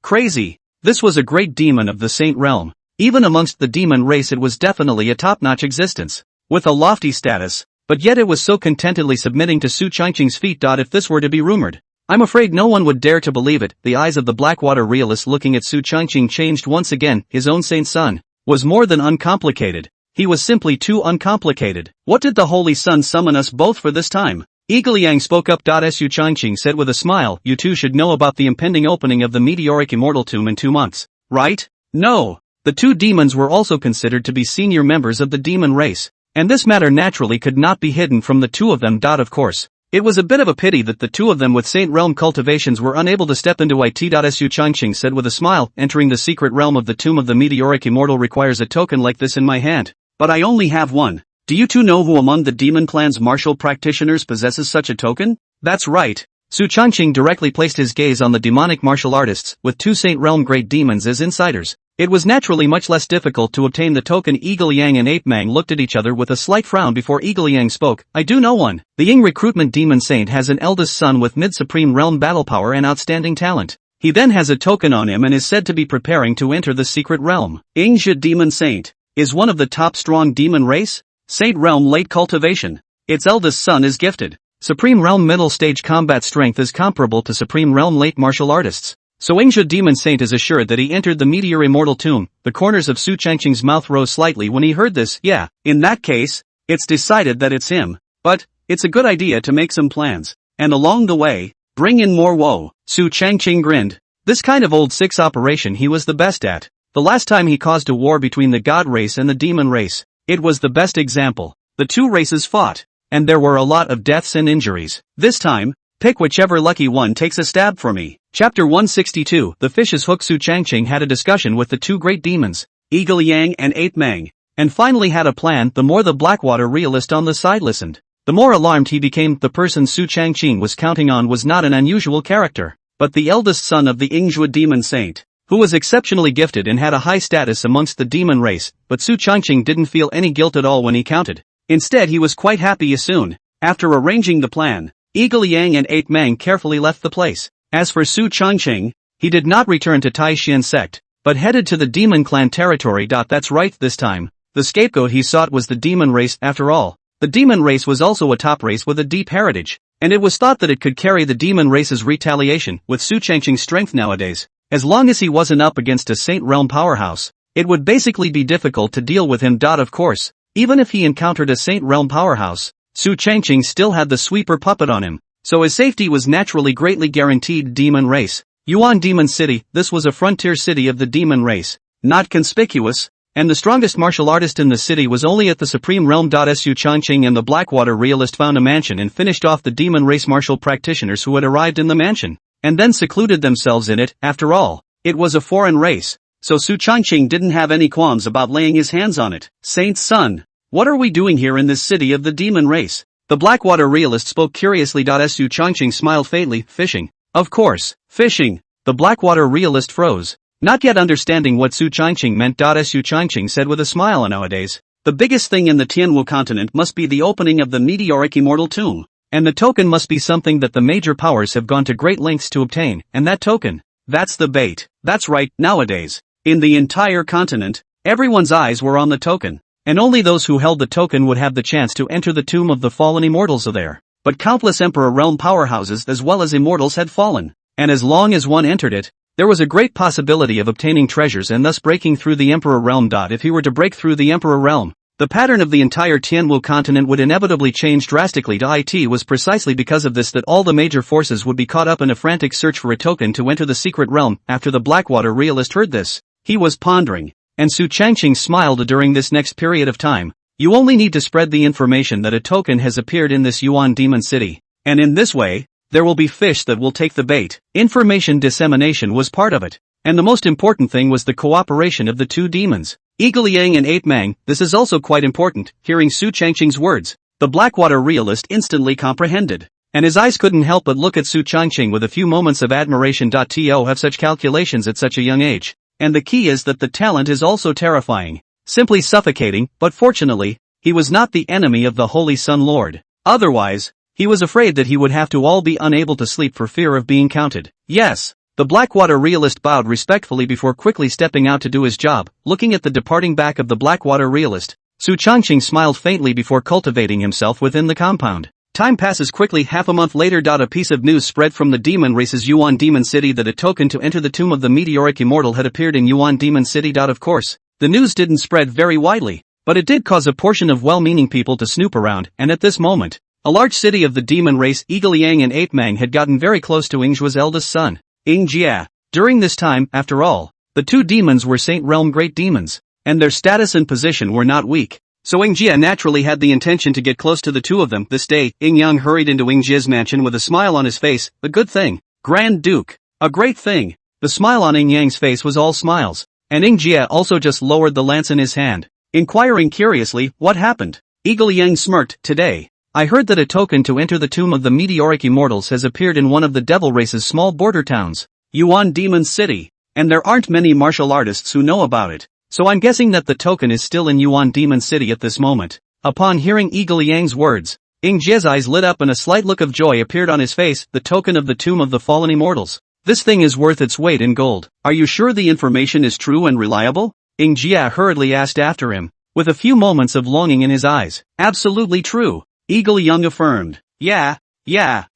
Crazy. This was a great demon of the Saint Realm. Even amongst the demon race it was definitely a top-notch existence, with a lofty status, but yet it was so contentedly submitting to Su Changqing's feet. If this were to be rumored, I'm afraid no one would dare to believe it. The eyes of the Blackwater realist looking at Su Changqing changed once again. His own Saint Sun was more than uncomplicated. He was simply too uncomplicated. What did the Holy Sun summon us both for this time? Eagle Yang spoke up. Su Changqing said with a smile, "You two should know about the impending opening of the meteoric immortal tomb in 2 months, right?" No. The two demons were also considered to be senior members of the demon race, and this matter naturally could not be hidden from the two of them. Of course, it was a bit of a pity that the two of them with Saint Realm cultivations were unable to step into it. Su Changqing said with a smile, "Entering the secret realm of the tomb of the meteoric immortal requires a token like this in my hand, but I only have one. Do you two know who among the demon clan's martial practitioners possesses such a token?" That's right. Su Changqing directly placed his gaze on the demonic martial artists, with two Saint Realm great demons as insiders. It was naturally much less difficult to obtain the token. Eagle Yang and Ape Mang looked at each other with a slight frown before Eagle Yang spoke. "I do know one. The Ying recruitment demon saint has an eldest son with mid-supreme realm battle power and outstanding talent. He then has a token on him and is said to be preparing to enter the secret realm. Yingxia demon saint is one of the top strong demon race Saint Realm late cultivation. Its eldest son is gifted Supreme Realm middle stage combat strength is comparable to Supreme Realm late martial artists. So Yingxia Demon Saint is assured that he entered the meteor immortal tomb." The corners of Su Changqing's mouth rose slightly when he heard this. "Yeah, in that case, it's decided that it's him. But, it's a good idea to make some plans, and along the way, bring in more woe." Su Changqing grinned. This kind of old six operation he was the best at. The last time he caused a war between the god race and the demon race, it was the best example. The two races fought, and there were a lot of deaths and injuries. This time, pick whichever lucky one takes a stab for me. Chapter 162. The Fish's Hook. Su Changqing had a discussion with the two great demons, Eagle Yang and Ape Mang, and finally had a plan. The more the Blackwater realist on the side listened, the more alarmed he became. The person Su Changqing was counting on was not an unusual character, but the eldest son of the Yingzhou demon saint, who was exceptionally gifted and had a high status amongst the demon race. But Su Changqing didn't feel any guilt at all when he counted. Instead, he was quite happy as soon. After arranging the plan, Eagle Yang and 8 Mang carefully left the place. As for Su Changqing, he did not return to Tai Xian sect, but headed to the demon clan territory. That's right, this time, the scapegoat he sought was the demon race. After all, the demon race was also a top race with a deep heritage, and it was thought that it could carry the demon race's retaliation. With Su Changqing's strength nowadays, as long as he wasn't up against a Saint Realm powerhouse, it would basically be difficult to deal with him. Of course, even if he encountered a Saint Realm powerhouse, Su Changqing still had the sweeper puppet on him, so his safety was naturally greatly guaranteed. Demon race. Yuan Demon City. This was a frontier city of the demon race, not conspicuous, and the strongest martial artist in the city was only at the supreme realm. Su Changqing and the Blackwater realist found a mansion and finished off the demon race martial practitioners who had arrived in the mansion, and then secluded themselves in it. After all, it was a foreign race, so Su Changqing didn't have any qualms about laying his hands on it. Saint's son, what are we doing here in this city of the demon race? The Blackwater realist spoke curiously. Su Changqing smiled faintly. Fishing. Of course, fishing. The Blackwater realist froze, not yet understanding what Su Changqing meant. Su Changqing said with a smile, nowadays, the biggest thing in the Tianwu continent must be the opening of the meteoric immortal tomb, and the token must be something that the major powers have gone to great lengths to obtain, and that token, that's the bait. That's right, nowadays, in the entire continent, everyone's eyes were on the token, and only those who held the token would have the chance to enter the tomb of the fallen immortals there. But countless Emperor Realm powerhouses as well as immortals had fallen, and as long as one entered it, there was a great possibility of obtaining treasures and thus breaking through the Emperor Realm. If he were to break through the Emperor Realm, the pattern of the entire Tianwu continent would inevitably change drastically. It was precisely because of this that all the major forces would be caught up in a frantic search for a token to enter the secret realm. After the Blackwater realist heard this, he was pondering, and Su Changqing smiled. During this next period of time, you only need to spread the information that a token has appeared in this Yuan Demon City, and in this way, there will be fish that will take the bait. Information dissemination was part of it, and the most important thing was the cooperation of the two demons, Eagle Yang and 8 Mang. This is also quite important. Hearing Su Changqing's words, the Blackwater realist instantly comprehended, and his eyes couldn't help but look at Su Changqing with a few moments of admiration. To have such calculations at such a young age, and the key is that the talent is also terrifying, simply suffocating. But fortunately, he was not the enemy of the Holy Sun Lord. Otherwise, he was afraid that he would have to all be unable to sleep for fear of being counted. Yes, the Blackwater realist bowed respectfully before quickly stepping out to do his job. Looking at the departing back of the Blackwater realist, Su Changqing smiled faintly before cultivating himself within the compound. Time passes quickly. Half a month later. A piece of news spread from the demon race's Yuan Demon City that a token to enter the tomb of the meteoric immortal had appeared in Yuan Demon City. Of course, the news didn't spread very widely, but it did cause a portion of well-meaning people to snoop around, and at this moment, a large city of the demon race, Eagle Yang and 8 Mang, had gotten very close to Yingzhua's eldest son, Yingjia. During this time, after all, the two demons were Saint Realm great demons, and their status and position were not weak. So Yingjia naturally had the intention to get close to the two of them. This day, Yingyang hurried into Yingjia's mansion with a smile on his face. A good thing, Grand Duke. A great thing. The smile on Yingyang's face was all smiles, and Yingjia also just lowered the lance in his hand, inquiring curiously, what happened? Eagle Yang smirked. Today, I heard that a token to enter the tomb of the meteoric immortals has appeared in one of the devil race's small border towns, Yuan Demon City, and there aren't many martial artists who know about it. So I'm guessing that the token is still in Yuan Demon City at this moment. Upon hearing Eagle Yang's words, Yingjia's eyes lit up and a slight look of joy appeared on his face. The token of the tomb of the fallen immortals. This thing is worth its weight in gold. Are you sure the information is true and reliable? Yingjia hurriedly asked after him, with a few moments of longing in his eyes. Absolutely true, Eagle Yang affirmed. Yeah,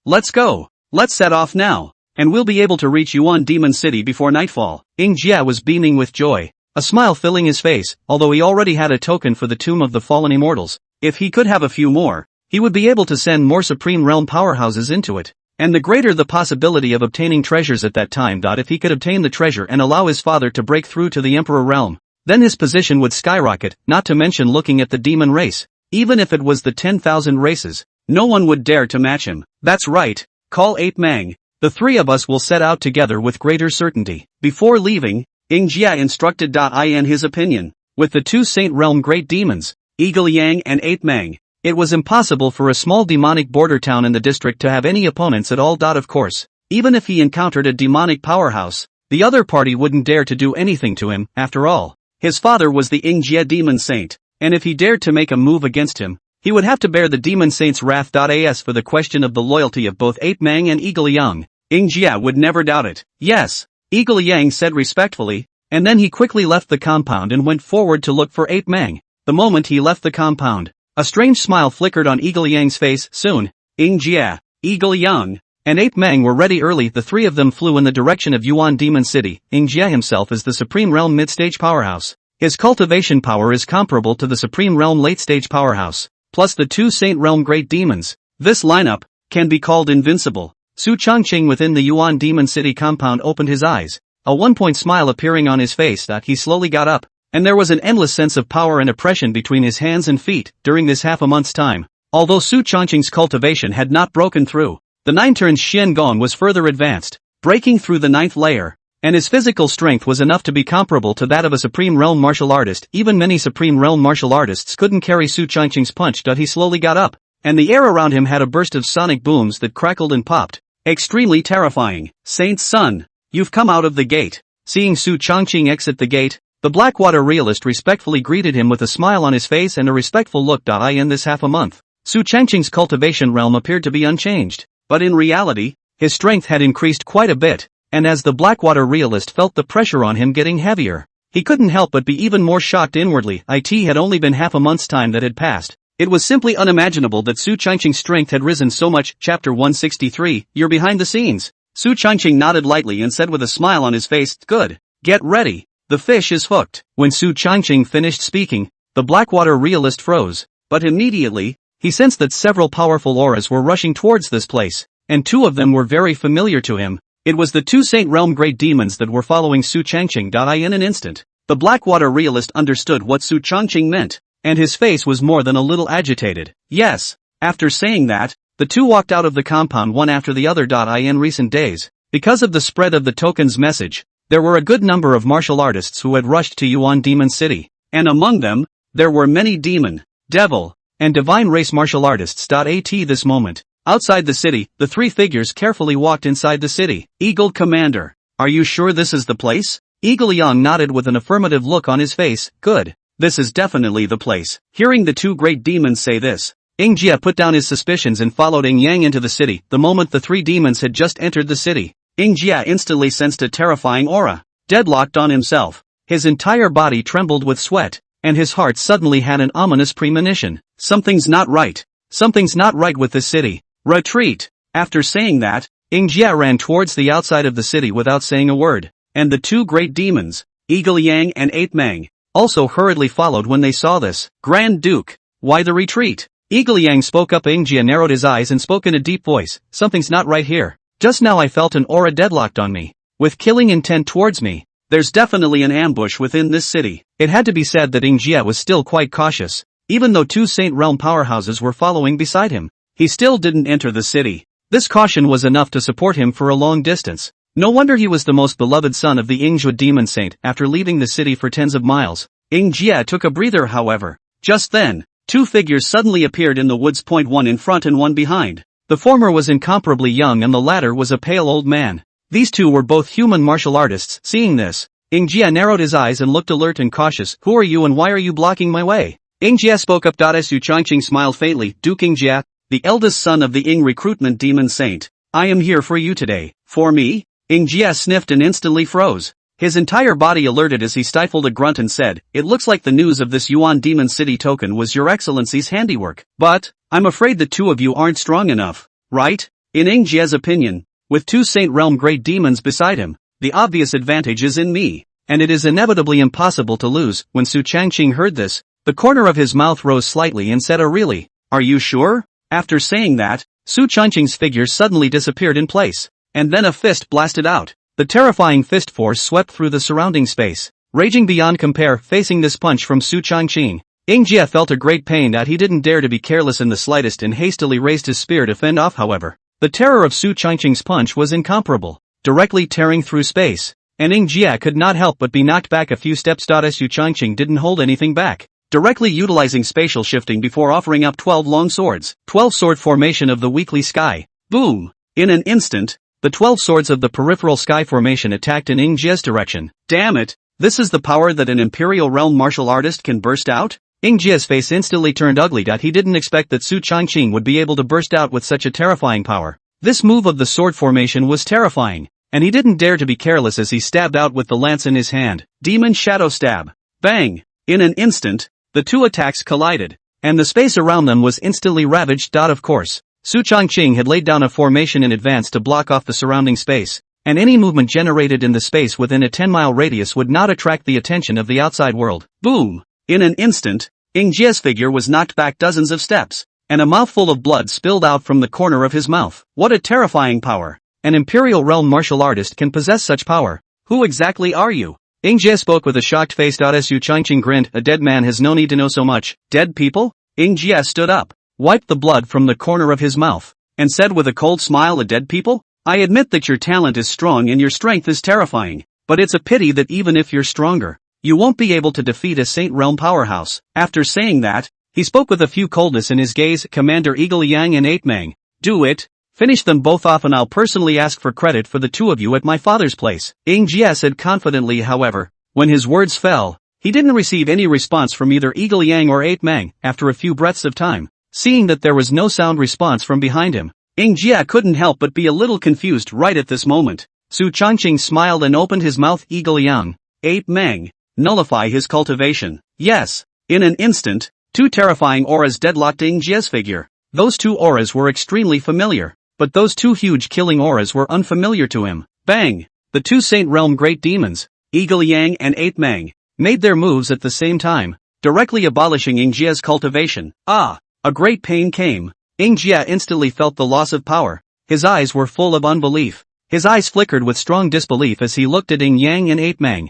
let's go. Let's set off now, and we'll be able to reach Yuan Demon City before nightfall. Yingjia was beaming with joy, a smile filling his face. Although he already had a token for the tomb of the fallen immortals, if he could have a few more, he would be able to send more supreme realm powerhouses into it, and the greater the possibility of obtaining treasures at that time. If he could obtain the treasure and allow his father to break through to the Emperor Realm, then his position would skyrocket. Not to mention, looking at the demon race, even if it was the 10,000 races, no one would dare to match him. That's right, call 8 Mang. The three of us will set out together with greater certainty. Before leaving, Yingjia instructed in his opinion, with the two Saint Realm great demons, Eagle Yang and 8 Mang, It was impossible for a small demonic border town in the district to have any opponents at all. Of course, even if he encountered a demonic powerhouse, the other party wouldn't dare to do anything to him. After all, his father was the Ingjie demon saint, and if he dared to make a move against him, he would have to bear the demon saint's wrath. As for the question of the loyalty of both Ape Mang and Eagle Young, Ingjie would never doubt it. Yes, Eagle Yang said respectfully, and then he quickly left the compound and went forward to look for Ape Mang. The moment he left the compound, a strange smile flickered on Eagle Yang's face. Soon, Ingjie, Eagle Young, and Ape Mang were ready early. The three of them flew in the direction of Yuan Demon City. Ingjie himself is the Supreme Realm mid-stage powerhouse. His cultivation power is comparable to the Supreme Realm late-stage powerhouse, plus the two Saint Realm Great Demons. This lineup can be called invincible. Su Changqing within the Yuan Demon City compound opened his eyes, a one-point smile appearing on his face. He slowly got up, and there was an endless sense of power and oppression between his hands and feet. During this half a month's time, although Su Changqing's cultivation had not broken through, the 9 turns Xian Gong was further advanced, breaking through the 9th layer, and his physical strength was enough to be comparable to that of a Supreme Realm martial artist. Even many Supreme Realm martial artists couldn't carry Su Changqing's punch. He slowly got up, and the air around him had a burst of sonic booms that crackled and popped. Extremely terrifying. Saint's son, you've come out of the gate. Seeing Su Changqing exit the gate, the Blackwater realist respectfully greeted him with a smile on his face and a respectful look. In this half a month, Su Changqing's cultivation realm appeared to be unchanged, but in reality, his strength had increased quite a bit. And as the Blackwater realist felt the pressure on him getting heavier, he couldn't help but be even more shocked inwardly. It had only been half a month's time that had passed. It was simply unimaginable that Su Changqing's strength had risen so much. Chapter 163, You're behind the scenes. Su Changqing nodded lightly and said with a smile on his face, Good. Get ready. The fish is hooked. When Su Changqing finished speaking, the Blackwater realist froze, but immediately, he sensed that several powerful auras were rushing towards this place, and 2 of them were very familiar to him. It was the 2 Saint Realm Great Demons that were following Su Changqing. In an instant, the Blackwater realist understood what Su Changqing meant, and his face was more than a little agitated. Yes. After saying that, the 2 walked out of the compound one after the other. In recent days, because of the spread of the token's message, there were a good number of martial artists who had rushed to Yuan Demon City, and among them, there were many demon, devil, and divine race martial artists. At this moment, outside the city, the 3 figures carefully walked inside the city. Eagle Commander, are you sure this is the place? Eagle Young nodded with an affirmative look on his face. Good. This is definitely the place. Hearing the 2 great demons say this, Ingjie put down his suspicions and followed Ing Yang into the city. The moment the 3 demons had just entered the city, Ingjie instantly sensed a terrifying aura. Deadlocked on himself, his entire body trembled with sweat, and his heart suddenly had an ominous premonition. Something's not right. Something's not right with this city. Retreat. After saying that, Ingjie ran towards the outside of the city without saying a word, and the 2 great demons, Eagle Yang and Ape Mang, also hurriedly followed when they saw this. Grand Duke, why the retreat? Eagle Yang spoke up. Ingjie narrowed his eyes and spoke in a deep voice. Something's not right here. Just now I felt an aura deadlocked on me, with killing intent towards me. There's definitely an ambush within this city. It had to be said that Ingjie was still quite cautious, even though 2 Saint Realm powerhouses were following beside him. He still didn't enter the city. This caution was enough to support him for a long distance. No wonder he was the most beloved son of the Ingjie demon saint. After leaving the city for tens of miles, Ingjie took a breather. However, just then, 2 figures suddenly appeared in the woods. One in front and one behind. The former was incomparably young and the latter was a pale old man. These 2 were both human martial artists. Seeing this, Ingjie narrowed his eyes and looked alert and cautious. Who are you and why are you blocking my way? Ingjie spoke up. Su Changqing smiled faintly. Duke Ingjie, the eldest son of the Ing recruitment demon saint. I am here for you today. For me? Ingjie sniffed and instantly froze. His entire body alerted as he stifled a grunt and said, It looks like the news of this Yuan Demon City token was your excellency's handiwork. But, I'm afraid the 2 of you aren't strong enough, right? In Ingjie's opinion, with 2 Saint Realm Great Demons beside him, the obvious advantage is in me, and it is inevitably impossible to lose. When Su Changqing heard this, the corner of his mouth rose slightly and said, really? Are you sure? After saying that, Su Changqing's figure suddenly disappeared in place, and then a fist blasted out. The terrifying fist force swept through the surrounding space, raging beyond compare. Facing this punch from Su Changqing, Ingjie felt a great pain. He didn't dare to be careless in the slightest and hastily raised his spear to fend off. However, the terror of Su Changqing's punch was incomparable, directly tearing through space, and Ingjie could not help but be knocked back a few steps. Su Changqing didn't hold anything back. directly utilizing spatial shifting before offering up 12 long swords. 12 sword formation of the weekly sky. Boom! In an instant, the 12 swords of the peripheral sky formation attacked in Ing Jie's direction. Damn it! This is the power that an Imperial Realm martial artist can burst out? Ing Jie's face instantly turned ugly. He didn't expect that Su Changqing would be able to burst out with such a terrifying power. This move of the sword formation was terrifying, and he didn't dare to be careless as he stabbed out with the lance in his hand. Demon Shadow Stab. Bang! In an instant, the two attacks collided, and the space around them was instantly ravaged. Of course, Su Changqing had laid down a formation in advance to block off the surrounding space, and any movement generated in the space within a 10-mile radius would not attract the attention of the outside world. Boom! In an instant, Ing Jie's figure was knocked back dozens of steps, and a mouthful of blood spilled out from the corner of his mouth. What a terrifying power! An Imperial Realm martial artist can possess such power. Who exactly are you? Ing Jie spoke with a shocked face. Su Changqing grinned. A dead man has no need to know so much. Dead people? Ing Jie stood up, wiped the blood from the corner of his mouth, and said with a cold smile, a dead people? I admit that your talent is strong and your strength is terrifying, but it's a pity that even if you're stronger, you won't be able to defeat a Saint Realm powerhouse. After saying that, he spoke with a few coldness in his gaze. Commander Eagle Yang and 8 Mang, do it. Finish them both off and I'll personally ask for credit for the two of you at my father's place. Ing Jie said confidently. However, when his words fell, he didn't receive any response from either Eagle Yang or 8 Mang. After a few breaths of time, seeing that there was no sound response from behind him, Ing Jie couldn't help but be a little confused right at this moment. Su Changqing smiled and opened his mouth. Eagle Yang, 8 Mang, nullify his cultivation. Yes. In an instant, two terrifying auras deadlocked Ing Jie's figure. Those two auras were extremely familiar, but those two huge killing auras were unfamiliar to him. Bang! The two Saint Realm great demons, Eagle Yang and 8 Mang, made their moves at the same time, directly abolishing Ing Jie's cultivation. Ah! A great pain came. Ing Jie instantly felt the loss of power. His eyes were full of unbelief. His eyes flickered with strong disbelief as he looked at Ing Yang and 8 Mang.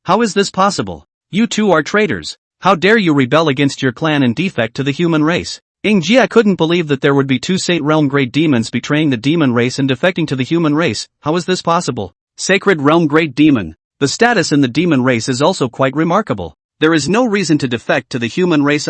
How is this possible? You two are traitors. How dare you rebel against your clan and defect to the human race? Ing Jie couldn't believe that there would be two Saint Realm great demons betraying the demon race and defecting to the human race. How is this possible? Sacred Realm great demon. The status in the demon race is also quite remarkable. There is no reason to defect to the human race,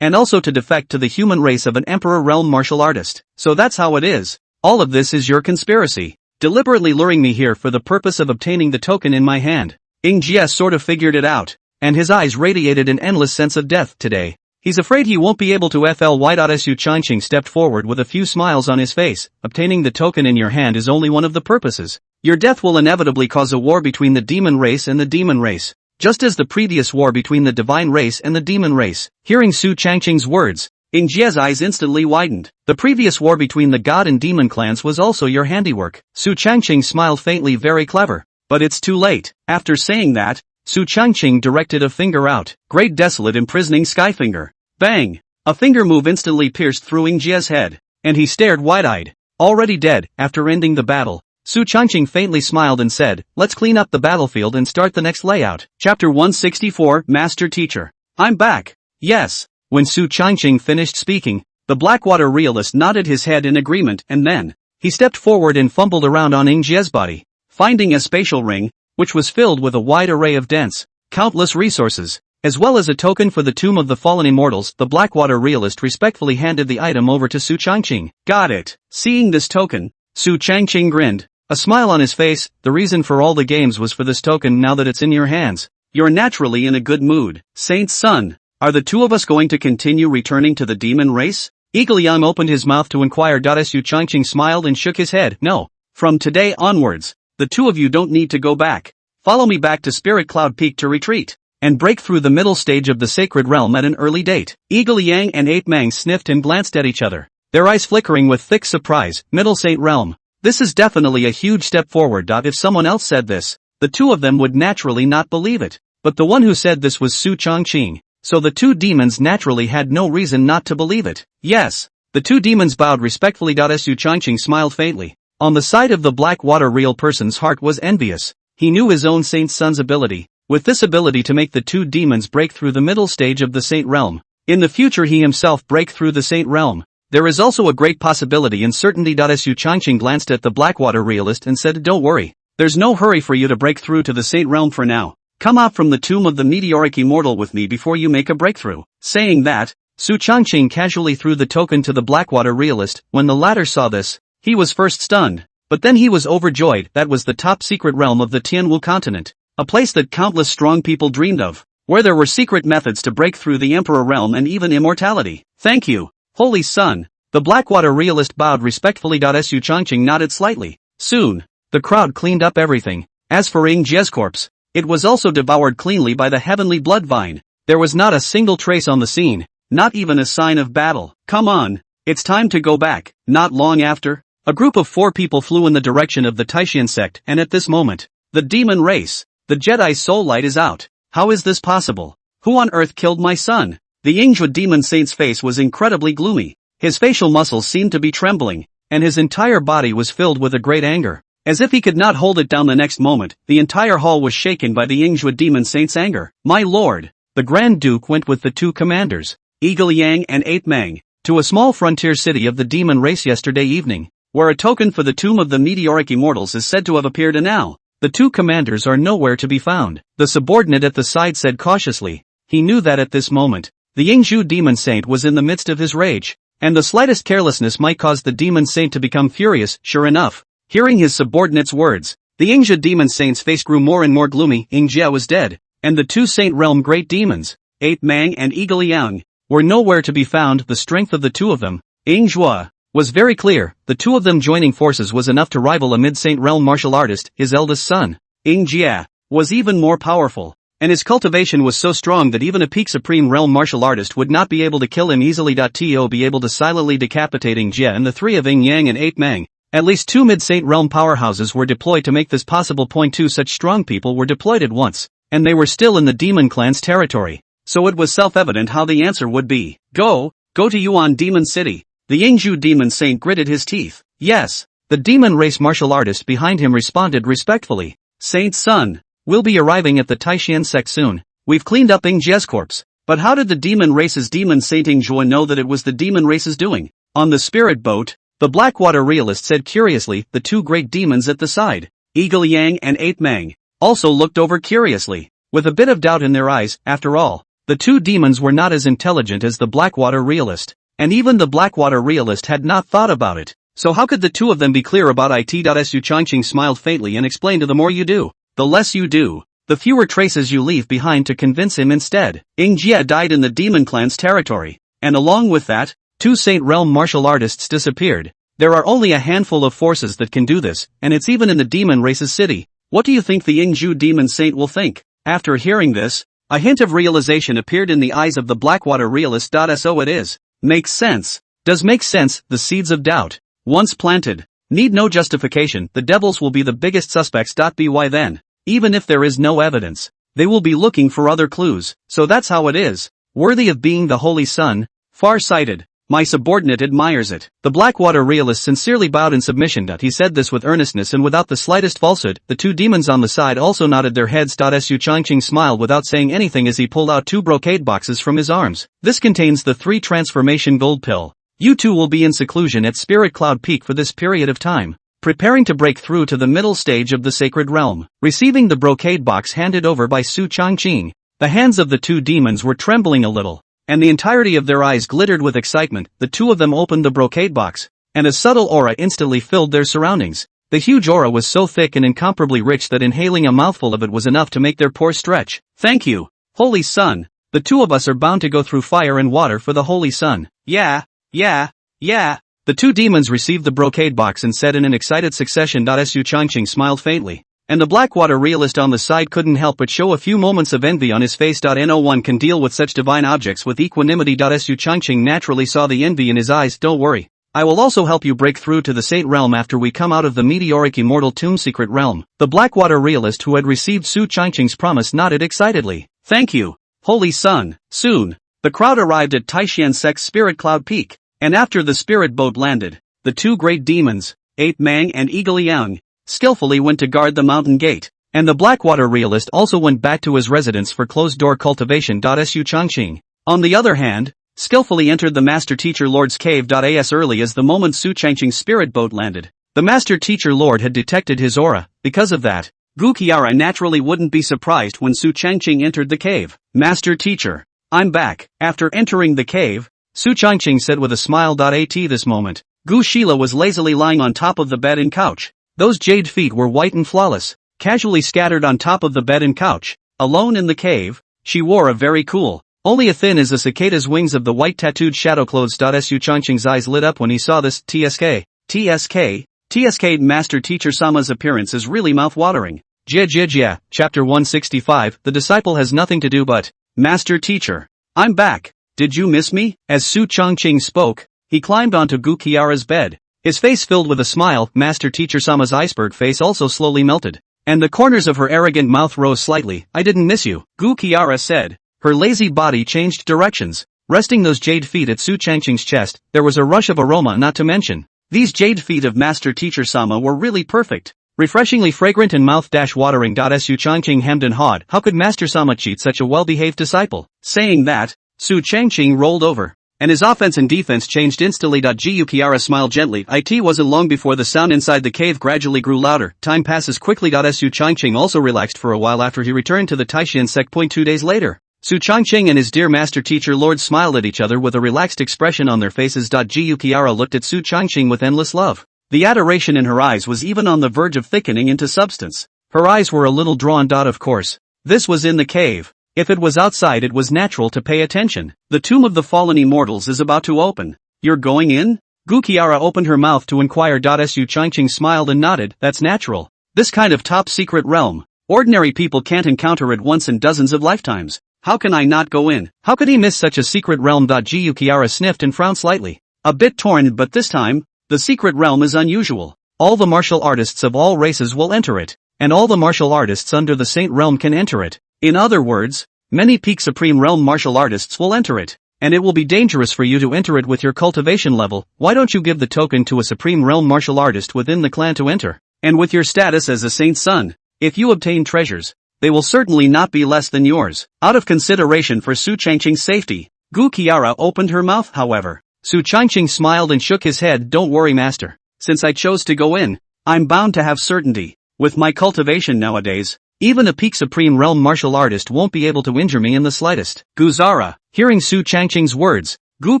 and also to defect to the human race of an Emperor Realm martial artist. So that's how it is. All of this is your conspiracy, deliberately luring me here for the purpose of obtaining the token in my hand. Ing Jie sort of figured it out, and his eyes radiated an endless sense of death today. He's afraid he won't be able to fly. Su Changqing stepped forward with a few smiles on his face. Obtaining the token in your hand is only one of the purposes. Your death will inevitably cause a war between the demon race and the demon race, just as the previous war between the divine race and the demon race. Hearing Su Changqing's words, Ing Jie's eyes instantly widened. The previous war between the god and demon clans was also your handiwork. Su Changqing smiled faintly. Very clever. But it's too late. After saying that, Su Changqing directed a finger out. Great desolate imprisoning sky finger. Bang! A finger move instantly pierced through Ing Jie's head, and he stared wide-eyed. Already dead. After ending the battle, Su Changqing faintly smiled and said, let's clean up the battlefield and start the next layout. Chapter 164, Master Teacher. I'm back. Yes. When Su Changqing finished speaking, the Blackwater realist nodded his head in agreement and then, he stepped forward and fumbled around on Ing Jie's body, finding a spatial ring, which was filled with a wide array of dense, countless resources, as well as a token for the Tomb of the Fallen Immortals. The Blackwater realist respectfully handed the item over to Su Changqing. Got it. Seeing this token, Su Changqing grinned, a smile on his face. The reason for all the games was for this token. Now that it's in your hands, you're naturally in a good mood. Saint's son, are the two of us going to continue returning to the demon race? Eagle Yang opened his mouth to inquire. Su Changqing smiled and shook his head. No. From today onwards, the two of you don't need to go back. Follow me back to Spirit Cloud Peak to retreat and break through the middle stage of the Sacred Realm at an early date. Eagle Yang and 8 Mang sniffed and glanced at each other, their eyes flickering with thick surprise. Middle Saint Realm. This is definitely a huge step forward. If someone else said this, the two of them would naturally not believe it. But the one who said this was Su Changqing, so the two demons naturally had no reason not to believe it. Yes. The two demons bowed respectfully. Su Changqing smiled faintly. On the side of the Blackwater real person's heart was envious. He knew his own Saint Son's ability, with this ability to make the two demons break through the middle stage of the Saint Realm. In the future he himself break through the Saint Realm. There is also a great possibility and certainty. Su Changqing glanced at the Blackwater realist and said, don't worry, there's no hurry for you to break through to the Saint Realm for now. Come out from the tomb of the meteoric immortal with me before you make a breakthrough. Saying that, Su Changqing casually threw the token to the Blackwater realist. When the latter saw this, he was first stunned, but then he was overjoyed. That was the top secret realm of the Tianwu continent, a place that countless strong people dreamed of, where there were secret methods to break through the Emperor realm and even immortality. Thank you, Holy Sun. The Blackwater realist bowed respectfully. Su Changqing nodded slightly. Soon, the crowd cleaned up everything. As for Ying Jie's corpse, it was also devoured cleanly by the heavenly blood vine. There was not a single trace on the scene, not even a sign of battle. Come on, it's time to go back. Not long after, a group of 4 people flew in the direction of the Taishan sect, and at this moment, the demon race, the Jedi soul light is out. How is this possible? Who on earth killed my son? The Yingzhou demon saint's face was incredibly gloomy. His facial muscles seemed to be trembling, and his entire body was filled with a great anger. As if he could not hold it down the next moment, the entire hall was shaken by the Yingzhou demon saint's anger. My lord, the Grand Duke went with the 2 commanders, Eagle Yang and Ape Mang, to a small frontier city of the demon race yesterday evening, where a token for the tomb of the meteoric immortals is said to have appeared, and now, the 2 commanders are nowhere to be found. The subordinate at the side said cautiously. He knew that at this moment, the Yingzhou demon saint was in the midst of his rage, and the slightest carelessness might cause the demon saint to become furious. Sure enough, hearing his subordinate's words, the Yingzhou demon saint's face grew more and more gloomy. Ying Jie was dead, and the 2 saint realm great demons, Ape Mang and Eagle Yang, were nowhere to be found. The strength of the 2 of them, Ying Zhua, was very clear. The 2 of them joining forces was enough to rival a mid-saint realm martial artist. His eldest son, Ying Jie, was even more powerful, and his cultivation was so strong that even a peak supreme realm martial artist would not be able to kill him easily. To be able to silently decapitate Ying Jie and the 3 of Ying Yang and Ape Mang. At least 2 mid-saint realm powerhouses were deployed to make this possible. 2 such strong people were deployed at once, and they were still in the demon clan's territory, so it was self-evident how the answer would be. Go to Yuan Demon City. The Yingzhou demon saint gritted his teeth. Yes, the demon race martial artist behind him responded respectfully. Saint's son, we'll be arriving at the Taishan sect soon. We've cleaned up Ying Jie's corpse. But how did the demon race's demon saint Ying Zhua know that it was the demon race's doing? On the spirit boat, the Blackwater realist said curiously. The 2 great demons at the side, Eagle Yang and Ape Mang, also looked over curiously, with a bit of doubt in their eyes. After all, the 2 demons were not as intelligent as the Blackwater realist, and even the Blackwater realist had not thought about it. So how could the 2 of them be clear about it? Su Changqing smiled faintly and explained, the more you do, the less you do, the fewer traces you leave behind to convince him instead. Ying Jie died in the demon clan's territory, and along with that, 2 saint realm martial artists disappeared. There are only a handful of forces that can do this, and it's even in the demon race's city. What do you think the Yingzhou demon saint will think? After hearing this, a hint of realization appeared in the eyes of the Blackwater realist. So it is. Makes sense. Does make sense. The seeds of doubt, once planted, need no justification. The devils will be the biggest suspects. By then, even if there is no evidence, they will be looking for other clues. So that's how it is. Worthy of being the Holy Sun, far-sighted. My subordinate admires it. The Blackwater realist sincerely bowed in submission. He said this with earnestness and without the slightest falsehood. The 2 demons on the side also nodded their heads. Su Changqing smiled without saying anything as he pulled out 2 brocade boxes from his arms. This contains the 3 transformation gold pill. You 2 will be in seclusion at Spirit Cloud Peak for this period of time, preparing to break through to the middle stage of the sacred realm. Receiving the brocade box handed over by Su Changqing, the hands of the 2 demons were trembling a little, and the entirety of their eyes glittered with excitement. The 2 of them opened the brocade box, and a subtle aura instantly filled their surroundings. The huge aura was so thick and incomparably rich that inhaling a mouthful of it was enough to make their pores stretch. Thank you, Holy Sun. The 2 of us are bound to go through fire and water for the Holy Sun. Yeah. The 2 demons received the brocade box and said in an excited succession. Su Changqing smiled faintly, and the Blackwater realist on the side couldn't help but show a few moments of envy on his face. No one can deal with such divine objects with equanimity. Su Changqing naturally saw the envy in his eyes. Don't worry. I will also help you break through to the Saint realm after we come out of the meteoric immortal tomb secret realm. The Blackwater realist who had received Su Changqing's promise nodded excitedly. Thank you, Holy Sun. Soon, the crowd arrived at Taishan Sect's Spirit Cloud Peak, and after the spirit boat landed, the 2 great demons, Ape Mang and Eagle Yang, skillfully went to guard the mountain gate, and the Blackwater realist also went back to his residence for closed-door cultivation. Su Changqing, on the other hand, skillfully entered the Master Teacher Lord's cave. As early as the moment Su Changqing's spirit boat landed, the Master Teacher Lord had detected his aura. Because of that, Gu Qiara naturally wouldn't be surprised when Su Changqing entered the cave. Master teacher, I'm back. After entering the cave, Su Changqing said with a smile. At this moment, Gu Shila was lazily lying on top of the bed and couch. Those jade feet were white and flawless, casually scattered on top of the bed and couch. Alone in the cave, she wore a very cool, only as thin as a cicada's wings of the white tattooed shadow clothes. Su Changqing's eyes lit up when he saw this. TSK, Master Teacher Sama's appearance is really mouth-watering. Yeah. Chapter 165, the disciple has nothing to do but, Master Teacher, I'm back. Did you miss me? As Su Changqing spoke, he climbed onto Gu Qiara's bed. His face filled with a smile. Master Teacher Sama's iceberg face also slowly melted, and the corners of her arrogant mouth rose slightly. I didn't miss you, Gu Qiara said. Her lazy body changed directions, resting those jade feet at Su Changqing's chest. There was a rush of aroma, not to mention, these jade feet of Master Teacher Sama were really perfect, refreshingly fragrant and mouth-watering. Su Changqing hemmed and hawed. How could Master Sama cheat such a well-behaved disciple? Saying that, Su Changqing rolled over, and his offense and defense changed instantly. Gu Qiara smiled gently. It wasn't long before the sound inside the cave gradually grew louder. Time passes quickly. Su Changqing also relaxed for a while after he returned to the Taishan sect. 2 days later, Su Changqing and his dear master teacher Lord smiled at each other with a relaxed expression on their faces. Gu Qiara looked at Su Changqing with endless love. The adoration in her eyes was even on the verge of thickening into substance. Her eyes were a little drawn. Of course, this was in the cave. If it was outside, it was natural to pay attention. The tomb of the fallen immortals is about to open. You're going in? Gu Qiara opened her mouth to inquire. Su Changqing smiled and nodded. That's natural. This kind of top secret realm, ordinary people can't encounter it once in dozens of lifetimes. How can I not go in? How could he miss such a secret realm? Gu Qiara sniffed and frowned slightly. A bit torn, but this time, the secret realm is unusual. All the martial artists of all races will enter it, and all the martial artists under the Saint Realm can enter it. In other words, many peak Supreme Realm martial artists will enter it, and it will be dangerous for you to enter it with your cultivation level. Why don't you give the token to a Supreme Realm martial artist within the clan to enter? And with your status as a Saint's son, if you obtain treasures, they will certainly not be less than yours. Out of consideration for Su Changqing's safety, Gu Qiara opened her mouth. However, Su Changqing smiled and shook his head. Don't worry, master. Since I chose to go in, I'm bound to have certainty. With my cultivation nowadays, even a peak Supreme Realm martial artist won't be able to injure me in the slightest. Guzara. Hearing Su Changqing's words, Gu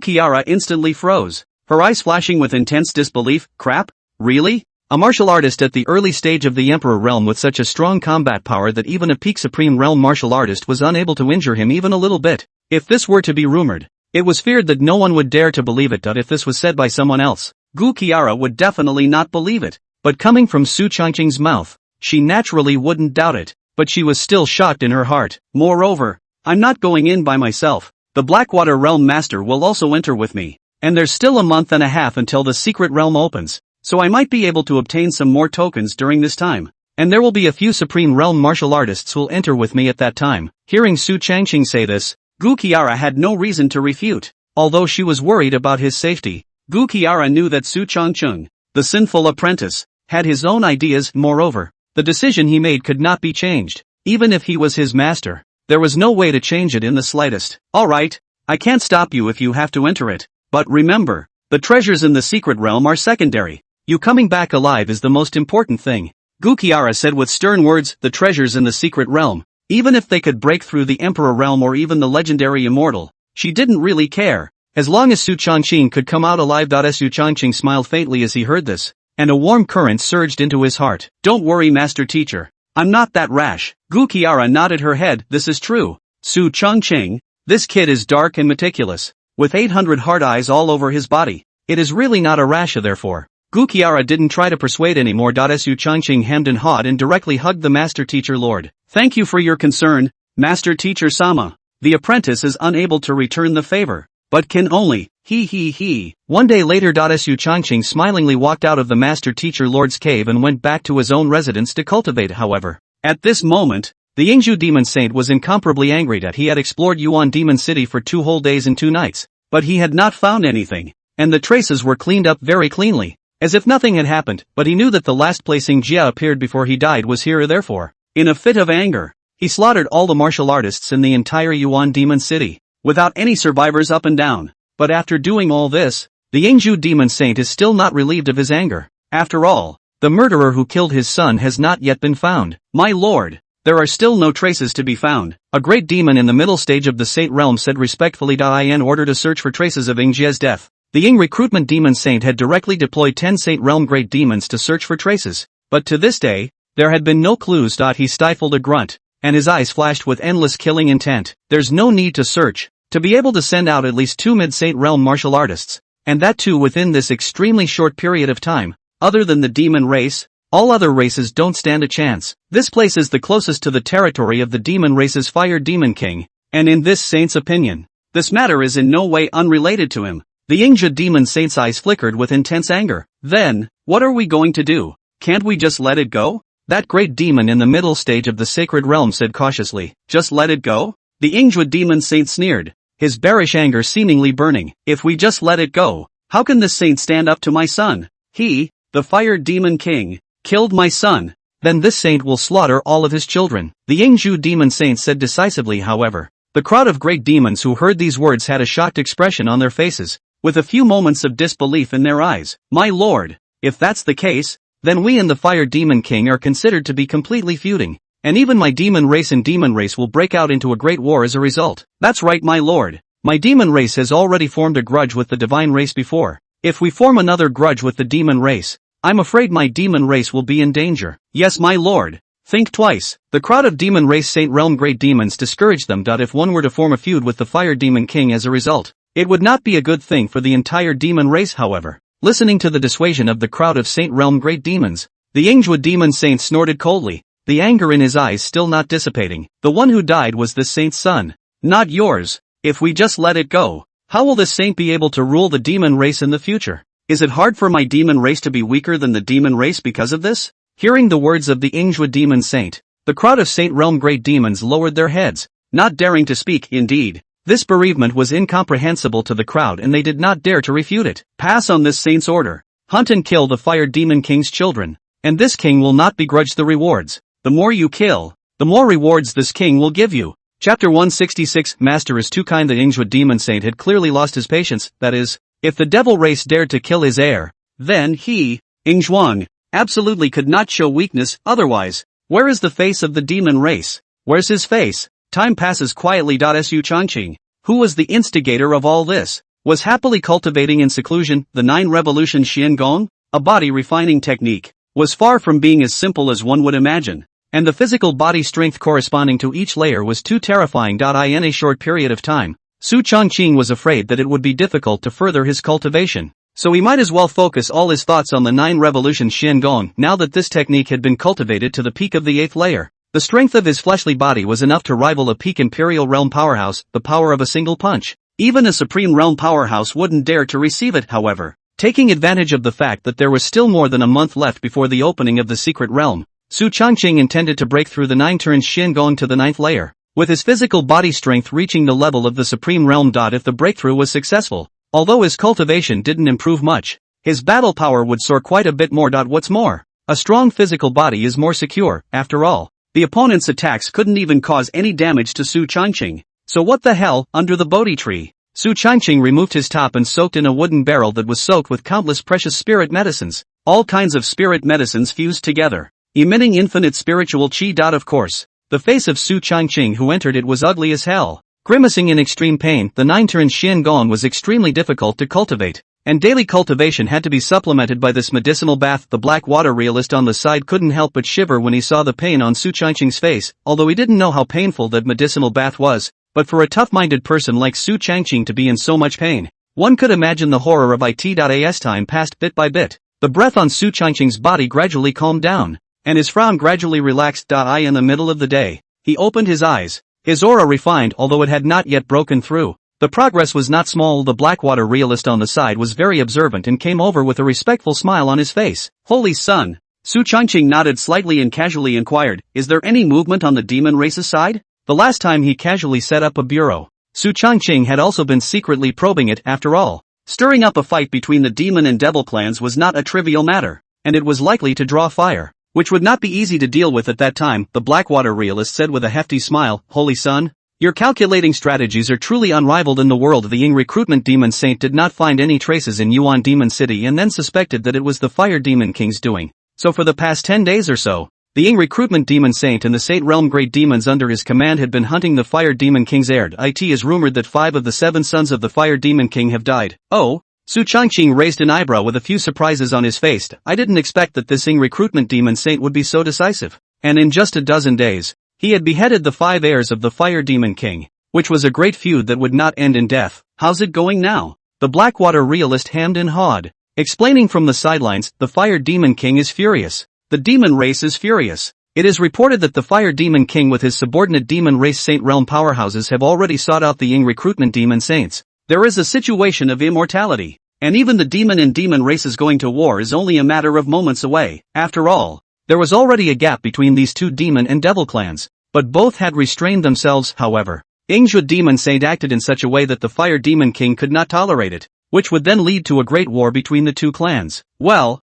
Qiara instantly froze, her eyes flashing with intense disbelief. Crap? Really? A martial artist at the early stage of the Emperor Realm with such a strong combat power that even a peak Supreme Realm martial artist was unable to injure him even a little bit. If this were to be rumored, it was feared that no one would dare to believe it. If this was said by someone else, Gu Qiara would definitely not believe it. But coming from Su Changqing's mouth, she naturally wouldn't doubt it. But she was still shocked in her heart. Moreover, I'm not going in by myself. The Blackwater Realm Master will also enter with me. And there's still a month and a half until the secret realm opens. So I might be able to obtain some more tokens during this time. And there will be a few Supreme Realm martial artists who'll enter with me at that time. Hearing Su Changqing say this, Gu Qiara had no reason to refute. Although she was worried about his safety, Gu Qiara knew that Su Changqing, the sinful apprentice, had his own ideas. Moreover, the decision he made could not be changed. Even if he was his master, there was no way to change it in the slightest. Alright, I can't stop you if you have to enter it. But remember, the treasures in the secret realm are secondary. You coming back alive is the most important thing. Gu Qiara said with stern words. The treasures in the secret realm, even if they could break through the Emperor Realm or even the legendary immortal, she didn't really care, as long as Su Changqing could come out alive. Su Changqing smiled faintly as he heard this, and a warm current surged into his heart. Don't worry, Master Teacher. I'm not that rash. Gu Qiara nodded her head. This is true. Su Changqing, this kid is dark and meticulous, with 800 hard eyes all over his body. It is really not a rash. Therefore, Gu Qiara didn't try to persuade anymore. Su Changqing hemmed and hawed and directly hugged the Master Teacher Lord. Thank you for your concern, Master Teacher Sama. The apprentice is unable to return the favor, but can only, he. One day later, Su Changqing smilingly walked out of the Master Teacher Lord's cave and went back to his own residence to cultivate. However, at this moment, the Yingzhu Demon Saint was incomparably angry that he had explored Yuan Demon City for 2 whole days and 2 nights, but he had not found anything, and the traces were cleaned up very cleanly, as if nothing had happened. But he knew that the last placing Jia appeared before he died was here. Therefore, in a fit of anger, he slaughtered all the martial artists in the entire Yuan Demon City, without any survivors up and down. But after doing all this, the Yingzhu Demon Saint is still not relieved of his anger. After all, The murderer who killed his son has not yet been found. My lord, there are still no traces to be found. A great demon in the middle stage of the Saint realm said respectfully. In order to search for traces of Ingjia's death, the Ying recruitment demon saint had directly deployed 10 Saint realm great demons to search for traces. But to this day, there had been no clues. He stifled a grunt, and his eyes flashed with endless killing intent. There's no need to search. To be able to send out at least 2 mid-Saint realm martial artists, and that too within this extremely short period of time, other than the demon race, all other races don't stand a chance. This place is the closest to the territory of the demon race's Fire Demon King, and in this saint's opinion, this matter is in no way unrelated to him. The Yingja demon saint's eyes flickered with intense anger. Then, what are we going to do? Can't we just let it go? That great demon in the middle stage of the sacred realm said cautiously. Just let it go? The Yingja demon saint sneered, his bearish anger seemingly burning. If we just let it go, how can this saint stand up to my son? He, the Fire Demon King, killed my son. Then this saint will slaughter all of his children. The Yingju demon saint said decisively. However, the crowd of great demons who heard these words had a shocked expression on their faces, with a few moments of disbelief in their eyes. My lord, if that's the case, then we and the Fire Demon King are considered to be completely feuding, and even my demon race and demon race will break out into a great war as a result. That's right, my lord. My demon race has already formed a grudge with the divine race before. If we form another grudge with the demon race, I'm afraid my demon race will be in danger. Yes, my lord. Think twice. The crowd of demon race Saint realm great demons discouraged them. If one were to form a feud with the Fire Demon King as a result, it would not be a good thing for the entire demon race. However, listening to the dissuasion of the crowd of Saint realm great demons, the Yingja demon saint snorted coldly, the anger in his eyes still not dissipating. The one who died was this saint's son, not yours. If we just let it go, how will this saint be able to rule the demon race in the future? Is it hard for my demon race to be weaker than the demon race because of this? Hearing the words of the Yingja demon saint, the crowd of Saint realm great demons lowered their heads, not daring to speak. Indeed, this bereavement was incomprehensible to the crowd and they did not dare to refute it. Pass on this saint's order. Hunt and kill the Fire Demon King's children, and this king will not begrudge the rewards. The more you kill, the more rewards this king will give you. Chapter 166. Master is too kind. The Yingja demon saint had clearly lost his patience. That is, if the devil race dared to kill his heir, then he, Yingzhuang, absolutely could not show weakness. Otherwise, where is the face of the demon race? Where's his face? Time passes quietly. Su Changqing, who was the instigator of all this, was happily cultivating in seclusion. The 9 revolution Xiangong, a body refining technique, was far from being as simple as one would imagine, and the physical body strength corresponding to each layer was too terrifying. In a short period of time, Su Changqing was afraid that it would be difficult to further his cultivation, so he might as well focus all his thoughts on the 9 revolution Xiangong. Now that this technique had been cultivated to the peak of the 8th layer, the strength of his fleshly body was enough to rival a peak Imperial Realm powerhouse, the power of a single punch. Even a Supreme Realm powerhouse wouldn't dare to receive it. However, taking advantage of the fact that there was still more than a month left before the opening of the secret realm, Su Changqing intended to break through the 9 turns Xiangong to the 9th layer, with his physical body strength reaching the level of the Supreme Realm. If the breakthrough was successful, although his cultivation didn't improve much, his battle power would soar quite a bit more. What's more, a strong physical body is more secure. After all, the opponent's attacks couldn't even cause any damage to Su Changqing. So what the hell? Under the Bodhi tree, Su Changqing removed his top and soaked in a wooden barrel that was soaked with countless precious spirit medicines. All kinds of spirit medicines fused together, emitting infinite spiritual chi. Of course, the face of Su Changqing who entered it was ugly as hell. Grimacing in extreme pain, the 9 turn Xiangong was extremely difficult to cultivate, and daily cultivation had to be supplemented by this medicinal bath. The black water realist on the side couldn't help but shiver when he saw the pain on Su Changqing's face, although he didn't know how painful that medicinal bath was. But for a tough-minded person like Su Changqing to be in so much pain, one could imagine the horror of it. As time passed bit by bit, the breath on Su Changqing's body gradually calmed down, and his frown gradually relaxed. In the middle of the day, he opened his eyes, his aura refined although it had not yet broken through. The progress was not small. The Blackwater realist on the side was very observant and came over with a respectful smile on his face. Holy Sun! Su Changqing nodded slightly and casually inquired, is there any movement on the demon race's side? The last time he casually set up a bureau, Su Changqing had also been secretly probing it. After all, stirring up a fight between the demon and devil clans was not a trivial matter, and it was likely to draw fire, which would not be easy to deal with at that time. The Blackwater realist said with a hefty smile, Holy Sun, your calculating strategies are truly unrivaled in the world. The Ying recruitment demon saint did not find any traces in Yuan Demon City and then suspected that it was the Fire Demon King's doing. So for the past 10 days or so, the Ying recruitment demon saint and the Saint realm great demons under his command had been hunting the fire demon king's heir. It is rumored that 5 of the 7 sons of the fire demon king have died. Oh? Su Changqing raised an eyebrow with a few surprises on his face. I didn't expect that this Ying recruitment demon saint would be so decisive. And in just a dozen days, he had beheaded the 5 heirs of the fire demon king, which was a great feud that would not end in death. How's it going now? The Blackwater realist hemmed and hawed. Explaining from the sidelines, the fire demon king is furious. The demon race is furious. It is reported that the fire demon king with his subordinate demon race saint realm powerhouses have already sought out the Ying recruitment demon saints. There is a situation of immortality, and even the demon and demon races going to war is only a matter of moments away. After all, there was already a gap between these 2 demon and devil clans, but both had restrained themselves. However, Yingzhu demon saint acted in such a way that the fire demon king could not tolerate it, which would then lead to a great war between the 2 clans. Well,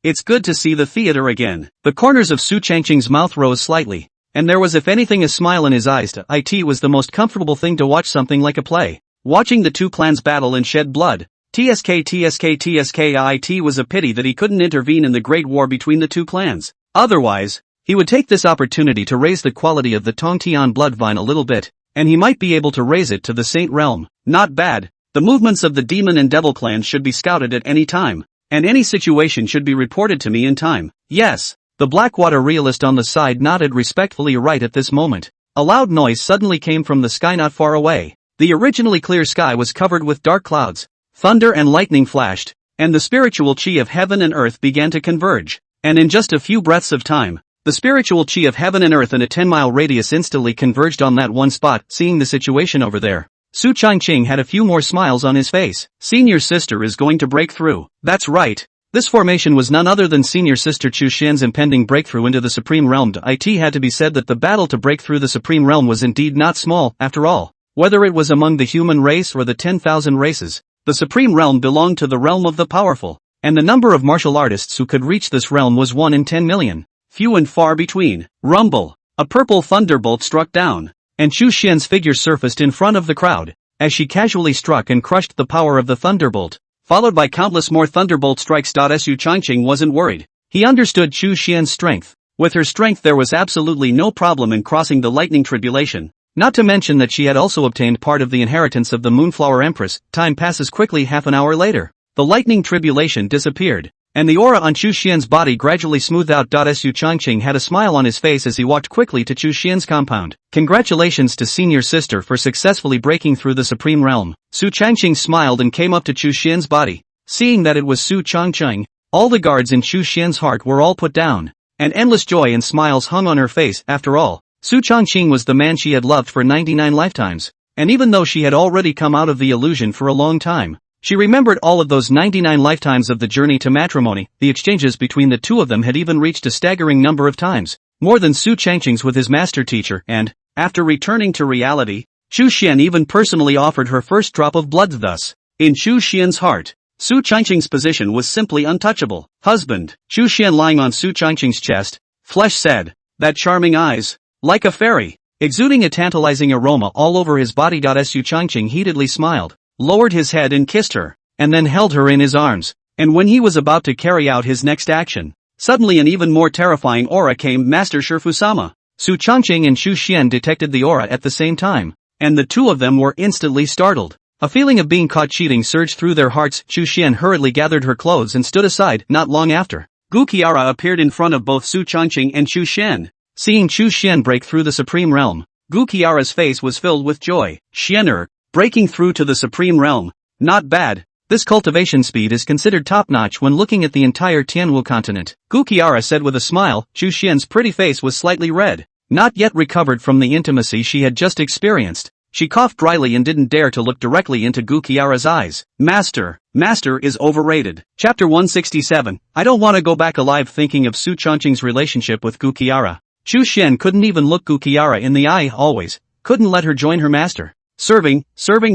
it's good to see the theater again. The corners of Su Changqing's mouth rose slightly, and there was if anything a smile in his eyes. It was the most comfortable thing to watch something like a play. Watching the 2 clans battle and shed blood. It was a pity that he couldn't intervene in the great war between the 2 clans. Otherwise, he would take this opportunity to raise the quality of the Tongtian bloodvine a little bit, and he might be able to raise it to the Saint realm. Not bad. The movements of the demon and devil clans should be scouted at any time, and any situation should be reported to me in time. Yes. The Blackwater realist on the side nodded respectfully. Right at this moment, a loud noise suddenly came from the sky not far away. The originally clear sky was covered with dark clouds. Thunder and lightning flashed, and the spiritual chi of heaven and earth began to converge. And in just a few breaths of time, the spiritual chi of heaven and earth in a 10-mile radius instantly converged on that one spot. Seeing the situation over there, Su Changqing had a few more smiles on his face. Senior sister is going to break through. That's right. This formation was none other than senior sister Chu Xian's impending breakthrough into the Supreme Realm. It had to be said that the battle to break through the Supreme Realm was indeed not small. After all, whether it was among the human race or the 10,000 races, the Supreme Realm belonged to the realm of the powerful, and the number of martial artists who could reach this realm was 1 in 10 million. Few and far between. Rumble. A purple thunderbolt struck down, and Chu Xian's figure surfaced in front of the crowd, as she casually struck and crushed the power of the thunderbolt, followed by countless more thunderbolt strikes. Su Changqing wasn't worried. He understood Chu Xian's strength. With her strength there was absolutely no problem in crossing the lightning tribulation, not to mention that she had also obtained part of the inheritance of the Moonflower Empress. Time passes quickly. Half an hour later, the lightning tribulation disappeared, and the aura on Chu Xian's body gradually smoothed out. Su Changqing had a smile on his face as he walked quickly to Chu Xian's compound. Congratulations to senior sister for successfully breaking through the Supreme Realm. Su Changqing smiled and came up to Chu Xian's body. Seeing that it was Su Changqing, all the guards in Chu Xian's heart were all put down, and endless joy and smiles hung on her face. After all, Su Changqing was the man she had loved for 99 lifetimes, and even though she had already come out of the illusion for a long time, she remembered all of those 99 lifetimes of the journey to matrimony. The exchanges between the 2 of them had even reached a staggering number of times, more than Su Changqing's with his master teacher, and, after returning to reality, Chu Xian even personally offered her first drop of blood. Thus, in Chu Xian's heart, Su Changqing's position was simply untouchable. Husband. Chu Xian lying on Su Changqing's chest, flesh said, that charming eyes, like a fairy, exuding a tantalizing aroma all over his body. Su Changqing heatedly smiled, lowered his head and kissed her, and then held her in his arms, and when he was about to carry out his next action, suddenly an even more terrifying aura came. Master Shifusama. Su Changqing and Chu Xian detected the aura at the same time, and the 2 of them were instantly startled. A feeling of being caught cheating surged through their hearts. Chu Xian hurriedly gathered her clothes and stood aside. Not long after, Gu Qiara appeared in front of both Su Changqing and Chu Xian. Seeing Chu Xian break through the Supreme Realm, Gu Qiara's face was filled with joy. Xianer, breaking through to the Supreme Realm. Not bad. This cultivation speed is considered top-notch when looking at the entire Tianwu continent. Gu Qiara said with a smile. Chu Xian's pretty face was slightly red. Not yet recovered from the intimacy she had just experienced, she coughed dryly and didn't dare to look directly into Gu Qiara's eyes. Master is overrated. Chapter 167. I don't want to go back alive. Thinking of Su Changqing's relationship with Gu Qiara, Chu Xian couldn't even look Gu Qiara in the eye. Always couldn't let her join her master. Serving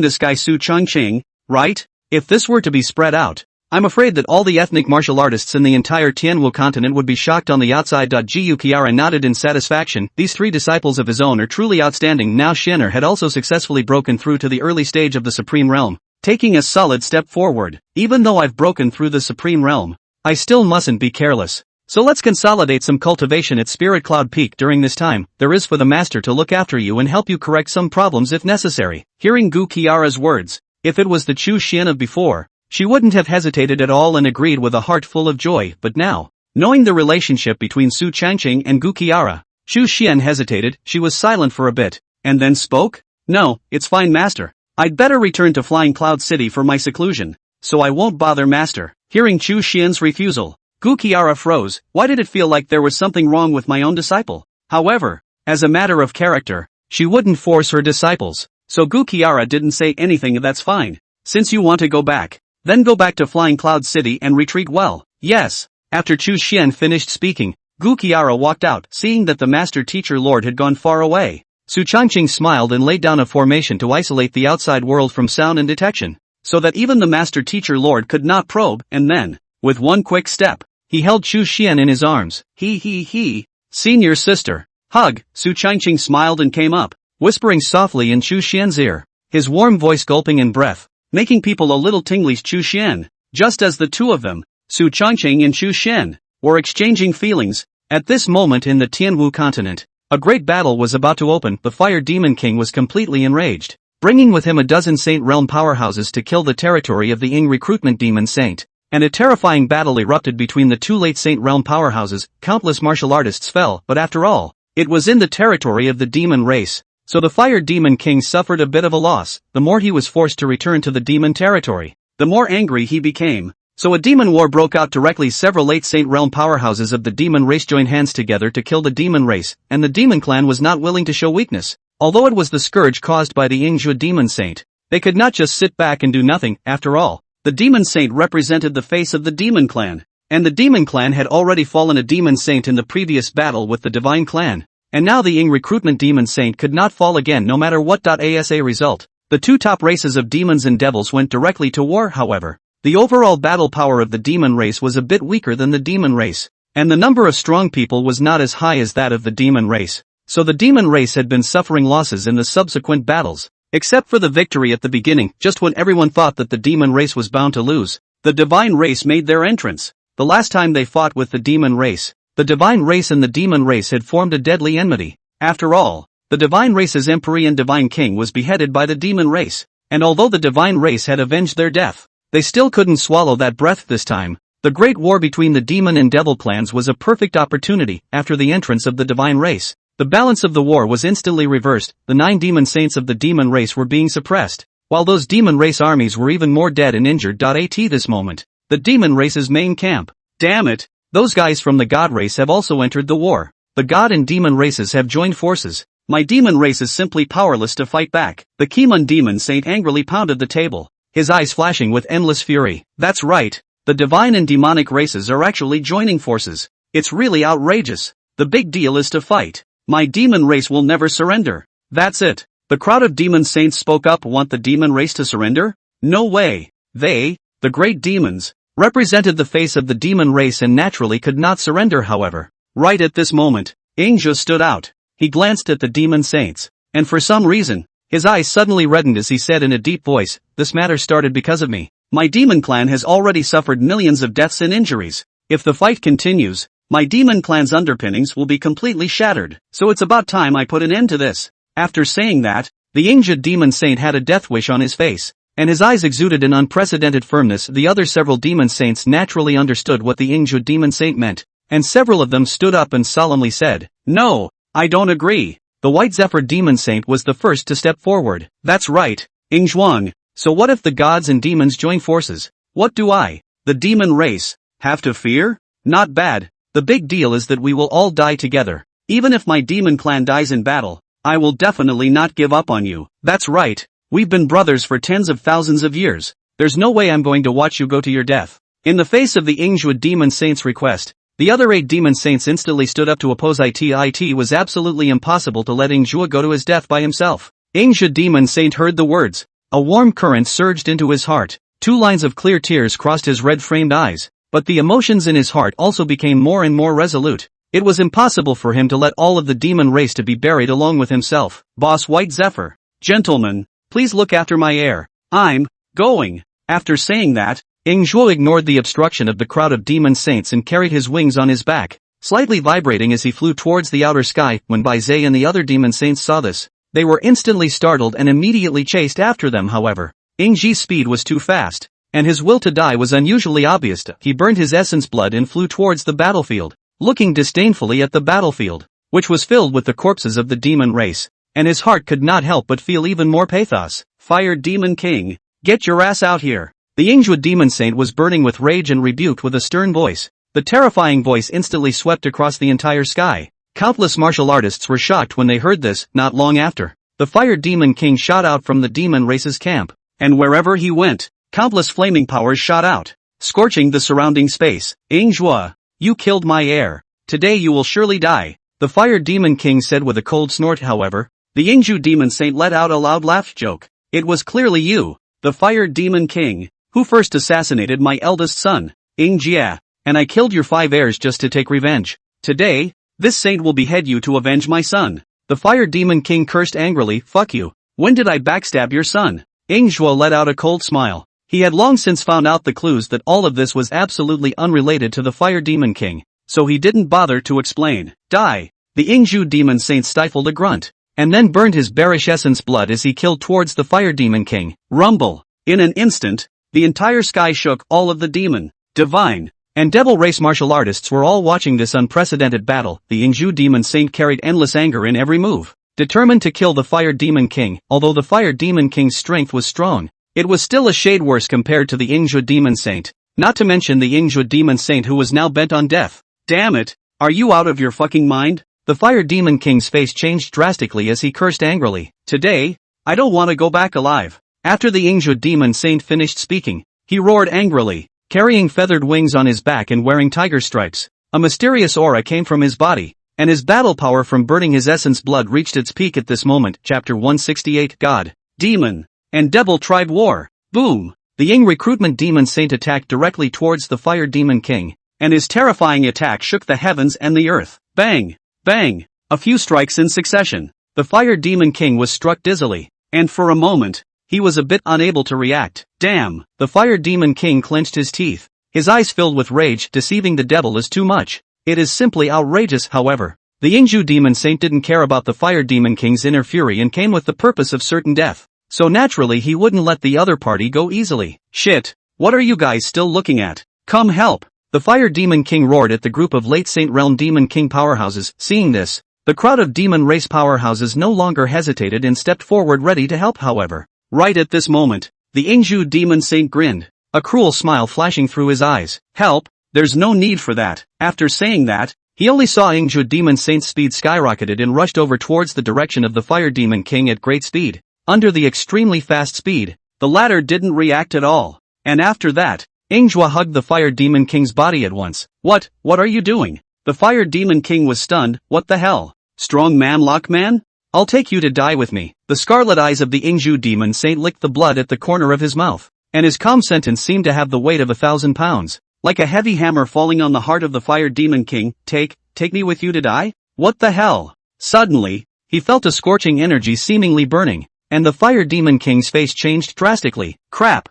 this guy Su Changqing, right? If this were to be spread out, I'm afraid that all the ethnic martial artists in the entire Tianwu continent would be shocked on the outside. Gu Qiara nodded in satisfaction. These 3 disciples of his own are truly outstanding. Now Xianer had also successfully broken through to the early stage of the Supreme Realm, taking a solid step forward. Even though I've broken through the Supreme Realm, I still mustn't be careless. So let's consolidate some cultivation at Spirit Cloud Peak during this time. There is for the master to look after you and help you correct some problems if necessary. Hearing Gu Qiara's words, if it was the Chu Xian of before, she wouldn't have hesitated at all and agreed with a heart full of joy, but now, knowing the relationship between Su Changqing and Gu Qiara, Chu Xian hesitated. She was silent for a bit, and then spoke? No, it's fine, master. I'd better return to Flying Cloud City for my seclusion, so I won't bother, master. Hearing Chu Xian's refusal, Gu Qiara froze. Why did it feel like there was something wrong with my own disciple? However, as a matter of character, she wouldn't force her disciples, so Gu Qiara didn't say anything. That's fine. Since you want to go back, then go back to Flying Cloud City and retreat well. Yes. After Chu Xian finished speaking, Gu Qiara walked out, seeing that the master teacher lord had gone far away. Su Changqing smiled and laid down a formation to isolate the outside world from sound and detection, so that even the master teacher lord could not probe, and then, with one quick step, he held Chu Xian in his arms. He. Senior sister. Hug. Su Changqing smiled and came up, whispering softly in Chu Xian's ear, his warm voice gulping in breath, making people a little tingly. Chu Xian, just as the two of them, Su Changqing and Chu Xian, were exchanging feelings. At this moment in the Tianwu continent, a great battle was about to open. The Fire Demon King was completely enraged, bringing with him a dozen Saint Realm powerhouses to kill the territory of the Ying Recruitment Demon Saint, and a terrifying battle erupted between the two late Saint Realm powerhouses. Countless martial artists fell, but after all, it was in the territory of the demon race, so the Fire Demon King suffered a bit of a loss. The more he was forced to return to the demon territory, the more angry he became. So a demon war broke out directly. Several late Saint Realm powerhouses of the demon race joined hands together to kill the demon race, and the demon clan was not willing to show weakness. Although it was the scourge caused by the Yingzhou demon saint, they could not just sit back and do nothing. After all, the demon saint represented the face of the demon clan, and the demon clan had already fallen a demon saint in the previous battle with the divine clan, and now the Ying recruitment demon saint could not fall again no matter what. As a result, the two top races of demons and devils went directly to war. However, the overall battle power of the demon race was a bit weaker than the demon race, and the number of strong people was not as high as that of the demon race, so the demon race had been suffering losses in the subsequent battles. Except for the victory at the beginning, just when everyone thought that the demon race was bound to lose, the divine race made their entrance. The last time they fought with the demon race, the divine race and the demon race had formed a deadly enmity. After all, the divine race's emperor and divine king was beheaded by the demon race, and although the divine race had avenged their death, they still couldn't swallow that breath this time. The great war between the demon and devil clans was a perfect opportunity. After the entrance of the divine race, the balance of the war was instantly reversed. The 9 demon saints of the demon race were being suppressed, while those demon race armies were even more dead and injured. At this moment, the demon race's main camp. Damn it, those guys from the god race have also entered the war. The god and demon races have joined forces. My demon race is simply powerless to fight back. The Kimun demon saint angrily pounded the table, his eyes flashing with endless fury. That's right, the divine and demonic races are actually joining forces. It's really outrageous. The big deal is to fight. My demon race will never surrender. That's it. The crowd of demon saints spoke up. Want the demon race to surrender? No way. They, the great demons, represented the face of the demon race and naturally could not surrender. However, right at this moment, Yingzhou stood out. He glanced at the demon saints, and for some reason, his eyes suddenly reddened as he said in a deep voice, "This matter started because of me. My demon clan has already suffered millions of deaths and injuries. If the fight continues, my demon clan's underpinnings will be completely shattered, so it's about time I put an end to this." After saying that, the Yingzhou demon saint had a death wish on his face, and his eyes exuded an unprecedented firmness. The other several demon saints naturally understood what the Yingzhou demon saint meant, and several of them stood up and solemnly said, "No, I don't agree." The White Zephyr demon saint was the first to step forward. "That's right, Yingzhuang. So what if the gods and demons join forces? What do I, the demon race, have to fear? Not bad. The big deal is that we will all die together. Even if my demon clan dies in battle, I will definitely not give up on you. That's right, we've been brothers for tens of thousands of years. There's no way I'm going to watch you go to your death." In the face of the Yingzhou demon saint's request, the other 8 demon saints instantly stood up to oppose it. It was absolutely impossible to let Yingzhou go to his death by himself. Yingzhou demon saint heard the words. A warm current surged into his heart. 2 lines of clear tears crossed his red-framed eyes, but the emotions in his heart also became more and more resolute. It was impossible for him to let all of the demon race to be buried along with himself. "Boss White Zephyr, gentlemen, please look after my heir. I'm going." After saying that, Ingzhuo ignored the obstruction of the crowd of demon saints and carried his wings on his back, slightly vibrating as he flew towards the outer sky. When Bai Zhe and the other demon saints saw this, they were instantly startled and immediately chased after them. However, Ingzhi's speed was too fast, and his will to die was unusually obvious. He burned his essence blood and flew towards the battlefield, looking disdainfully at the battlefield, which was filled with the corpses of the demon race, and his heart could not help but feel even more pathos. Fire Demon King, get your ass out here. The Ingzhuo demon saint was burning with rage and rebuked with a stern voice. The terrifying voice instantly swept across the entire sky. Countless martial artists were shocked when they heard this. Not long after, the Fire Demon King shot out from the demon race's camp, and wherever he went, countless flaming powers shot out, scorching the surrounding space. Ingzhuo, you killed my heir. Today you will surely die, the Fire Demon King said with a cold snort. However, the Ingzhuo demon saint let out a loud laugh joke. It was clearly you, the Fire Demon King, who first assassinated my eldest son, Ingjia, and I killed your 5 heirs just to take revenge. Today, this saint will behead you to avenge my son. The Fire Demon King cursed angrily. Fuck you. When did I backstab your son? Ingzhuo let out a cold smile. He had long since found out the clues that all of this was absolutely unrelated to the Fire Demon King, so he didn't bother to explain. Die. The Ingzhuo demon saint stifled a grunt, and then burned his bearish essence blood as he killed towards the Fire Demon King. Rumble. In an instant, the entire sky shook. All of the demon, divine, and devil race martial artists were all watching this unprecedented battle. The Ingzhuo demon saint carried endless anger in every move, determined to kill the Fire Demon King. Although the Fire Demon King's strength was strong, it was still a shade worse compared to the Ingzhuo demon saint, not to mention the Ingzhuo demon saint who was now bent on death. Damn it, are you out of your fucking mind? The Fire Demon King's face changed drastically as he cursed angrily. Today, I don't want to go back alive. After the Ingzhuo demon saint finished speaking, he roared angrily, carrying feathered wings on his back and wearing tiger stripes. A mysterious aura came from his body, and his battle power from burning his essence blood reached its peak at this moment. Chapter 168 God, Demon, and Devil Tribe War. Boom! The Ying recruitment demon saint attacked directly towards the Fire Demon King, and his terrifying attack shook the heavens and the earth. Bang! Bang! A few strikes in succession. The Fire Demon King was struck dizzily, and for a moment, he was a bit unable to react. Damn! The Fire Demon King clenched his teeth, his eyes filled with rage. Deceiving the devil is too much. It is simply outrageous. However, the Ingzhuo demon saint didn't care about the Fire Demon King's inner fury and came with the purpose of certain death, so naturally he wouldn't let the other party go easily. Shit! What are you guys still looking at? Come help! The Fire Demon King roared at the group of late Saint Realm Demon King powerhouses. Seeing this, the crowd of demon race powerhouses no longer hesitated and stepped forward ready to help. However, right at this moment, the Ingzhuo demon saint grinned, a cruel smile flashing through his eyes. Help? There's no need for that. After saying that, he only saw Ingzhuo demon saint's speed skyrocketed and rushed over towards the direction of the Fire Demon King at great speed. Under the extremely fast speed, the latter didn't react at all, and after that, Ingzhuo hugged the Fire Demon King's body at once. What are you doing? The Fire Demon King was stunned. What the hell? Strong man lock man? I'll take you to die with me. The scarlet eyes of the Ingzhuo demon saint licked the blood at the corner of his mouth, and his calm sentence seemed to have the weight of 1,000 pounds, like a heavy hammer falling on the heart of the Fire Demon King. Take me with you to die? What the hell? Suddenly, he felt a scorching energy seemingly burning, and the Fire Demon King's face changed drastically. Crap.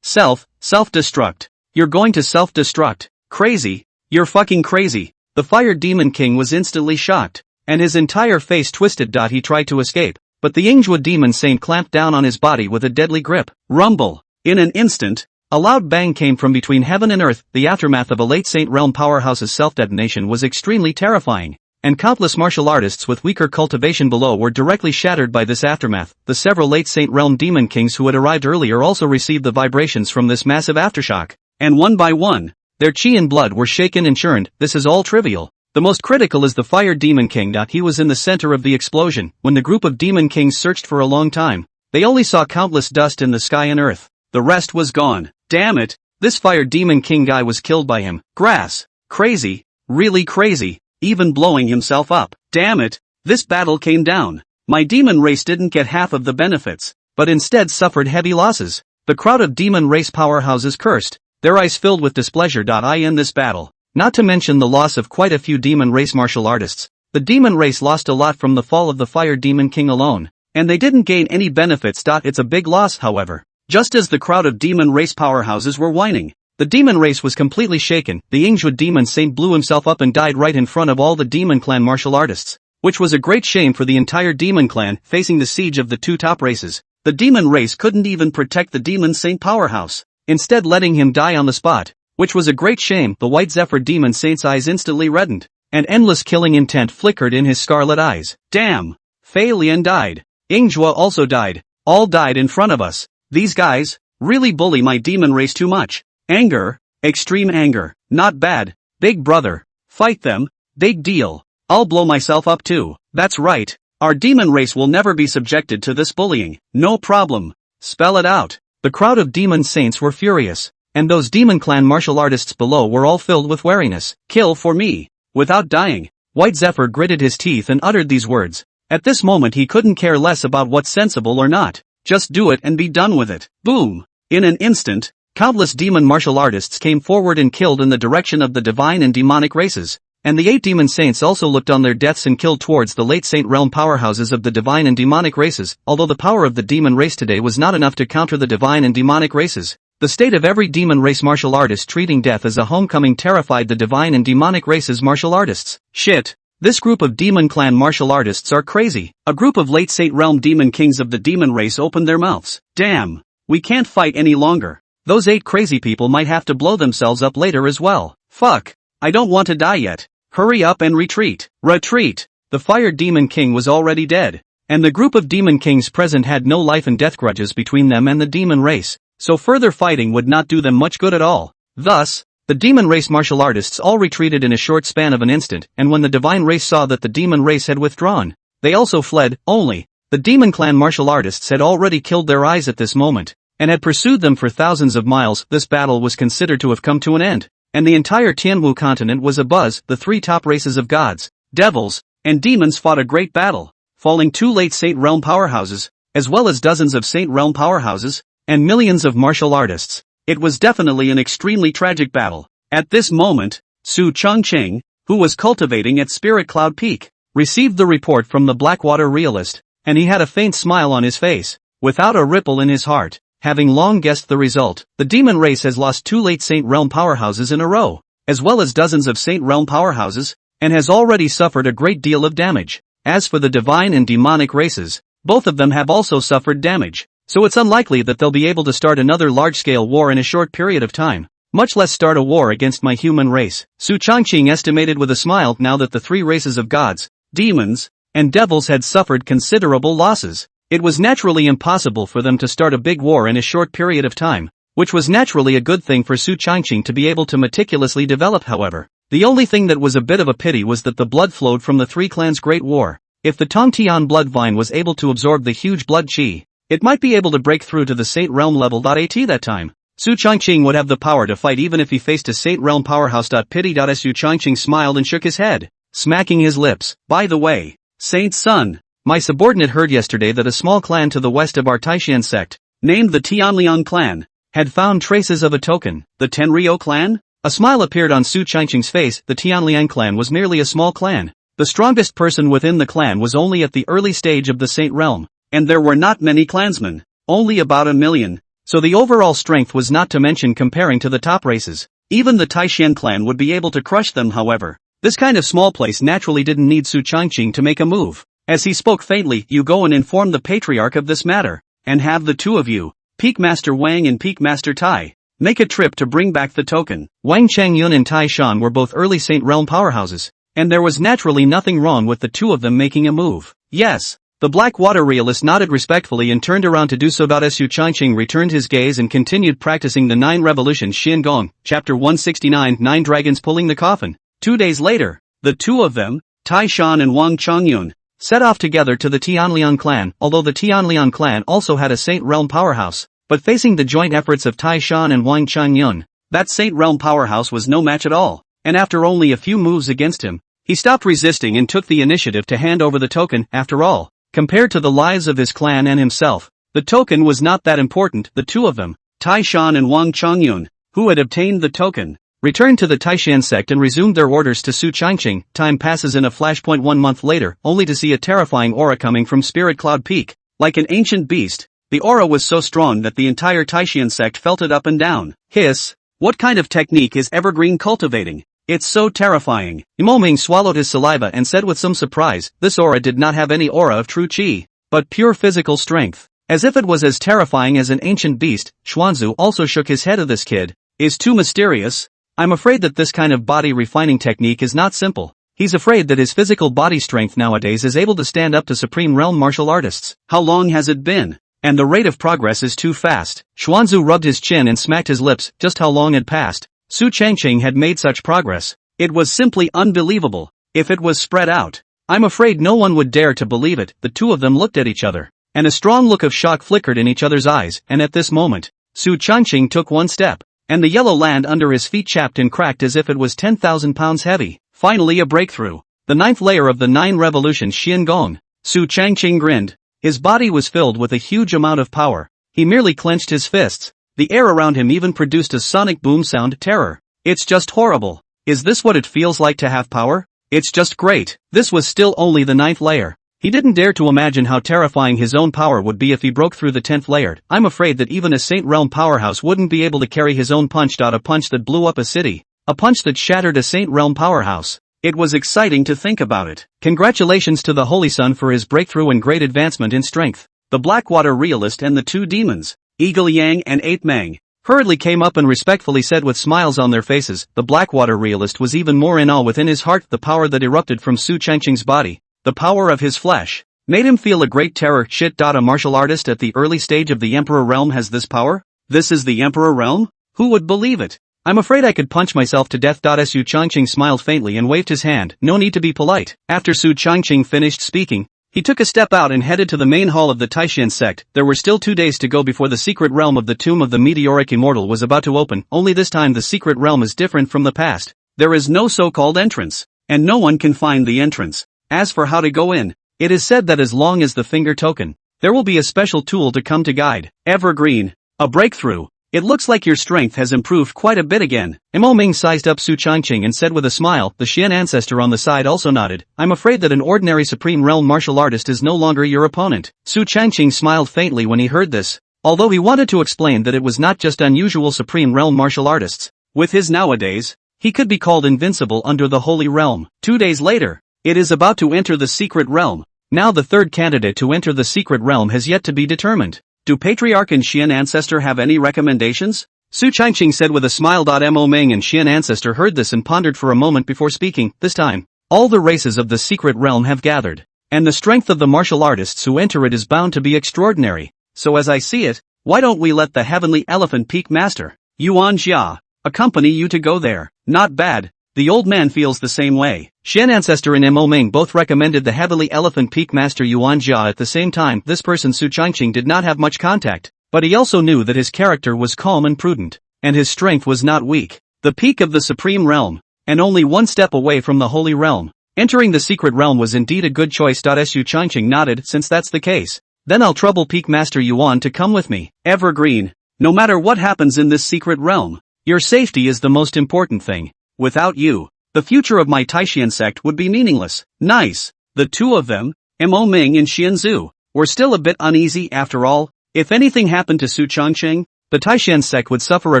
Self-destruct. You're going to self-destruct. Crazy. You're fucking crazy. The Fire Demon King was instantly shocked, and his entire face twisted. He tried to escape, but the Ingzhuo demon saint clamped down on his body with a deadly grip. Rumble. In an instant, a loud bang came from between heaven and earth. The aftermath of a late Saint Realm powerhouse's self-detonation was extremely terrifying, and countless martial artists with weaker cultivation below were directly shattered by this aftermath. The several late Saint Realm demon kings who had arrived earlier also received the vibrations from this massive aftershock, and one by one, their chi and blood were shaken and churned. This is all trivial. The most critical is the Fire Demon King. He was in the center of the explosion. When the group of demon kings searched for a long time, they only saw countless dust in the sky and earth. The rest was gone. Damn it, this Fire Demon King guy was killed by him. Grass. Crazy. Really crazy. Even blowing himself up. Damn it, this battle came down. My demon race didn't get half of the benefits, but instead suffered heavy losses. The crowd of demon race powerhouses cursed, their eyes filled with displeasure. In this battle, not to mention the loss of quite a few demon race martial artists, the demon race lost a lot from the fall of the Fire Demon King alone, and they didn't gain any benefits. It's a big loss. However, Just as the crowd of demon race powerhouses were whining, the demon race was completely shaken. The Ingzhua demon saint blew himself up and died right in front of all the demon clan martial artists, which was a great shame for the entire demon clan facing the siege of the two top races. The demon race couldn't even protect the demon saint powerhouse, instead letting him die on the spot, which was a great shame. The white Zephyr demon saint's eyes instantly reddened, and endless killing intent flickered in his scarlet eyes. Damn! Fei Lian died. Ingzhua also died. All died in front of us. These guys really bully my demon race too much. Anger, extreme anger, not bad. Big brother, fight them, big deal. I'll blow myself up too. That's right. Our demon race will never be subjected to this bullying. No problem. Spell it out. The crowd of demon saints were furious, and those demon clan martial artists below were all filled with wariness. Kill for me. Without dying, White Zephyr gritted his teeth and uttered these words. At this moment he couldn't care less about what's sensible or not. Just do it and be done with it. Boom! In an instant, countless demon martial artists came forward and killed in the direction of the divine and demonic races, and the 8 demon saints also looked on their deaths and killed towards the late saint realm powerhouses of the divine and demonic races. Although the power of the demon race today was not enough to counter the divine and demonic races, the state of every demon race martial artist treating death as a homecoming terrified the divine and demonic races martial artists. Shit! This group of demon clan martial artists are crazy. A group of late saint realm demon kings of the demon race opened their mouths. Damn! We can't fight any longer. Those 8 crazy people might have to blow themselves up later as well. Fuck! I don't want to die yet. Hurry up and retreat. Retreat! The fire demon king was already dead, and the group of demon kings present had no life and death grudges between them and the demon race, so further fighting would not do them much good at all. Thus, the demon race martial artists all retreated in a short span of an instant, and when the divine race saw that the demon race had withdrawn, they also fled. Only, the demon clan martial artists had already killed their eyes at this moment, and had pursued them for thousands of miles. This battle was considered to have come to an end, and the entire Tianwu continent was abuzz. The 3 top races of gods, devils, and demons fought a great battle, falling 2 late saint realm powerhouses, as well as dozens of saint realm powerhouses, and millions of martial artists. It was definitely an extremely tragic battle. At this moment, Su Chongqing, who was cultivating at Spirit Cloud Peak, received the report from the Blackwater realist, and he had a faint smile on his face, without a ripple in his heart. Having long guessed the result, the demon race has lost 2 late saint realm powerhouses in a row, as well as dozens of saint realm powerhouses, and has already suffered a great deal of damage. As for the divine and demonic races, both of them have also suffered damage, so it's unlikely that they'll be able to start another large-scale war in a short period of time, much less start a war against my human race. Su Chongqing estimated with a smile. Now that the 3 races of gods, demons, and devils had suffered considerable losses, it was naturally impossible for them to start a big war in a short period of time, which was naturally a good thing for Su Chongqing to be able to meticulously develop. However, the only thing that was a bit of a pity was that the blood flowed from the 3 clans' great war. If the Tongtian blood vine was able to absorb the huge blood qi, it might be able to break through to the Saint Realm level. At that time, Su Chongqing would have the power to fight even if he faced a Saint Realm powerhouse. Pity. Su Chongqing smiled and shook his head, smacking his lips. By the way, Saint Sun, my subordinate heard yesterday that a small clan to the west of our Taishan sect, named the Tianliang clan, had found traces of a token. The Tenryou clan? A smile appeared on Su Chongqing's face. The Tianliang clan was merely a small clan. The strongest person within the clan was only at the early stage of the Saint Realm, and there were not many clansmen, only about 1 million, so the overall strength was not to mention comparing to the top races. Even the Taishan clan would be able to crush them. However, this kind of small place naturally didn't need Su Chongqing to make a move. As he spoke faintly, you go and inform the patriarch of this matter, and have the 2 of you, Peak Master Wang and Peak Master Tai, make a trip to bring back the token. Wang Changyun and Tai Shan were both early Saint Realm powerhouses, and there was naturally nothing wrong with the 2 of them making a move. Yes. The Blackwater realist nodded respectfully and turned around to do so. Su Chongqing returned his gaze and continued practicing the 9 revolutions. Xin Gong, Chapter 169, 9 Dragons Pulling the Coffin. 2 days later, the 2 of them, Tai Shan and Wang Changyun, set off together to the Tianliang clan. Although the Tianliang clan also had a Saint Realm powerhouse, but facing the joint efforts of Tai Shan and Wang Changyun, that Saint Realm powerhouse was no match at all, and after only a few moves against him, he stopped resisting and took the initiative to hand over the token. After all, compared to the lives of his clan and himself, the token was not that important. The 2 of them, Tai Shan and Wang Changyun, who had obtained the token, returned to the Taishan sect and resumed their orders to Su Chongqing. Time passes in a flashpoint. 1 month later, only to see a terrifying aura coming from Spirit Cloud Peak. Like an ancient beast, The aura was so strong that the entire Taishan sect felt it up and down. Hiss. What kind of technique is Evergreen cultivating? It's so terrifying. Imoming swallowed his saliva and said with some surprise, this aura did not have any aura of true chi, but pure physical strength. As if it was as terrifying as an ancient beast, Xuanzu also shook his head at this kid. Is too mysterious? I'm afraid that this kind of body refining technique is not simple. He's afraid that his physical body strength nowadays is able to stand up to Supreme Realm martial artists. How long has it been? And the rate of progress is too fast. Xuanzu rubbed his chin and smacked his lips. Just how long had passed? Su Changqing had made such progress. It was simply unbelievable. If it was spread out, I'm afraid no one would dare to believe it. The two of them looked at each other, and a strong look of shock flickered in each other's eyes, and at this moment, Su Changqing took one step, and the yellow land under his feet chapped and cracked as if it was 10,000 pounds heavy. Finally a breakthrough. The 9th layer of the 9 revolution Xian Gong. Su Changqing grinned. His body was filled with a huge amount of power. He merely clenched his fists. The air around him even produced a sonic boom sound. Terror. It's just horrible. Is this what it feels like to have power? It's just great. This was still only the 9th layer. He didn't dare to imagine how terrifying his own power would be if he broke through the 10th layer. I'm afraid that even a Saint Realm powerhouse wouldn't be able to carry his own punch. A punch that blew up a city. A punch that shattered a Saint Realm powerhouse. It was exciting to think about it. Congratulations to the Holy Sun for his breakthrough and great advancement in strength. The Blackwater Realist and the two demons, Eagle Yang and Ape Mang, hurriedly came up and respectfully said with smiles on their faces. The Blackwater Realist was even more in awe within his heart. The power that erupted from Su Changqing's body, the power of his flesh, made him feel a great terror. Shit. A martial artist at the early stage of the Emperor Realm has this power? This is the Emperor Realm? Who would believe it? I'm afraid I could punch myself to death. Su Changqing smiled faintly and waved his hand. No need to be polite. After Su Changqing finished speaking, he took a step out and headed to the main hall of the Taishan sect. There were still 2 days to go before the secret realm of the Tomb of the Meteoric Immortal was about to open. Only this time the secret realm is different from the past. There is no so-called entrance, and no one can find the entrance. As for how to go in, it is said that as long as the finger token, there will be a special tool to come to guide. Evergreen. A breakthrough. It looks like your strength has improved quite a bit again. Mo Ming sized up Su Changqing and said with a smile. The Xian ancestor on the side also nodded. I'm afraid that an ordinary Supreme Realm martial artist is no longer your opponent. Su Changqing smiled faintly when he heard this, although he wanted to explain that it was not just unusual Supreme Realm martial artists. With his nowadays, he could be called invincible under the Holy Realm. 2 days later, it is about to enter the secret realm. Now the third candidate to enter the secret realm has yet to be determined. Do Patriarch and Xian Ancestor have any recommendations? Su Changqing said with a smile. Mo Ming and Xian Ancestor heard this and pondered for a moment before speaking. This time, all the races of the secret realm have gathered, and the strength of the martial artists who enter it is bound to be extraordinary. So as I see it, why don't we let the Heavenly Elephant Peak Master, Yuan Jia, accompany you to go there? Not bad. The old man feels the same way. Xian Ancestor and Mo Ming both recommended the Heavenly Elephant Peak Master Yuan Jia at the same time. This person Su Changqing did not have much contact, but he also knew that his character was calm and prudent, and his strength was not weak. The peak of the Supreme Realm, and only one step away from the Holy Realm. Entering the secret realm was indeed a good choice. Su Changqing nodded. Since that's the case, then I'll trouble Peak Master Yuan to come with me. Evergreen. No matter what happens in this secret realm, your safety is the most important thing. Without you, the future of my Taishan sect would be meaningless. Nice. The two of them, Mo Ming and Xianzu, were still a bit uneasy. After all, if anything happened to Su Changqing, the Taishan sect would suffer a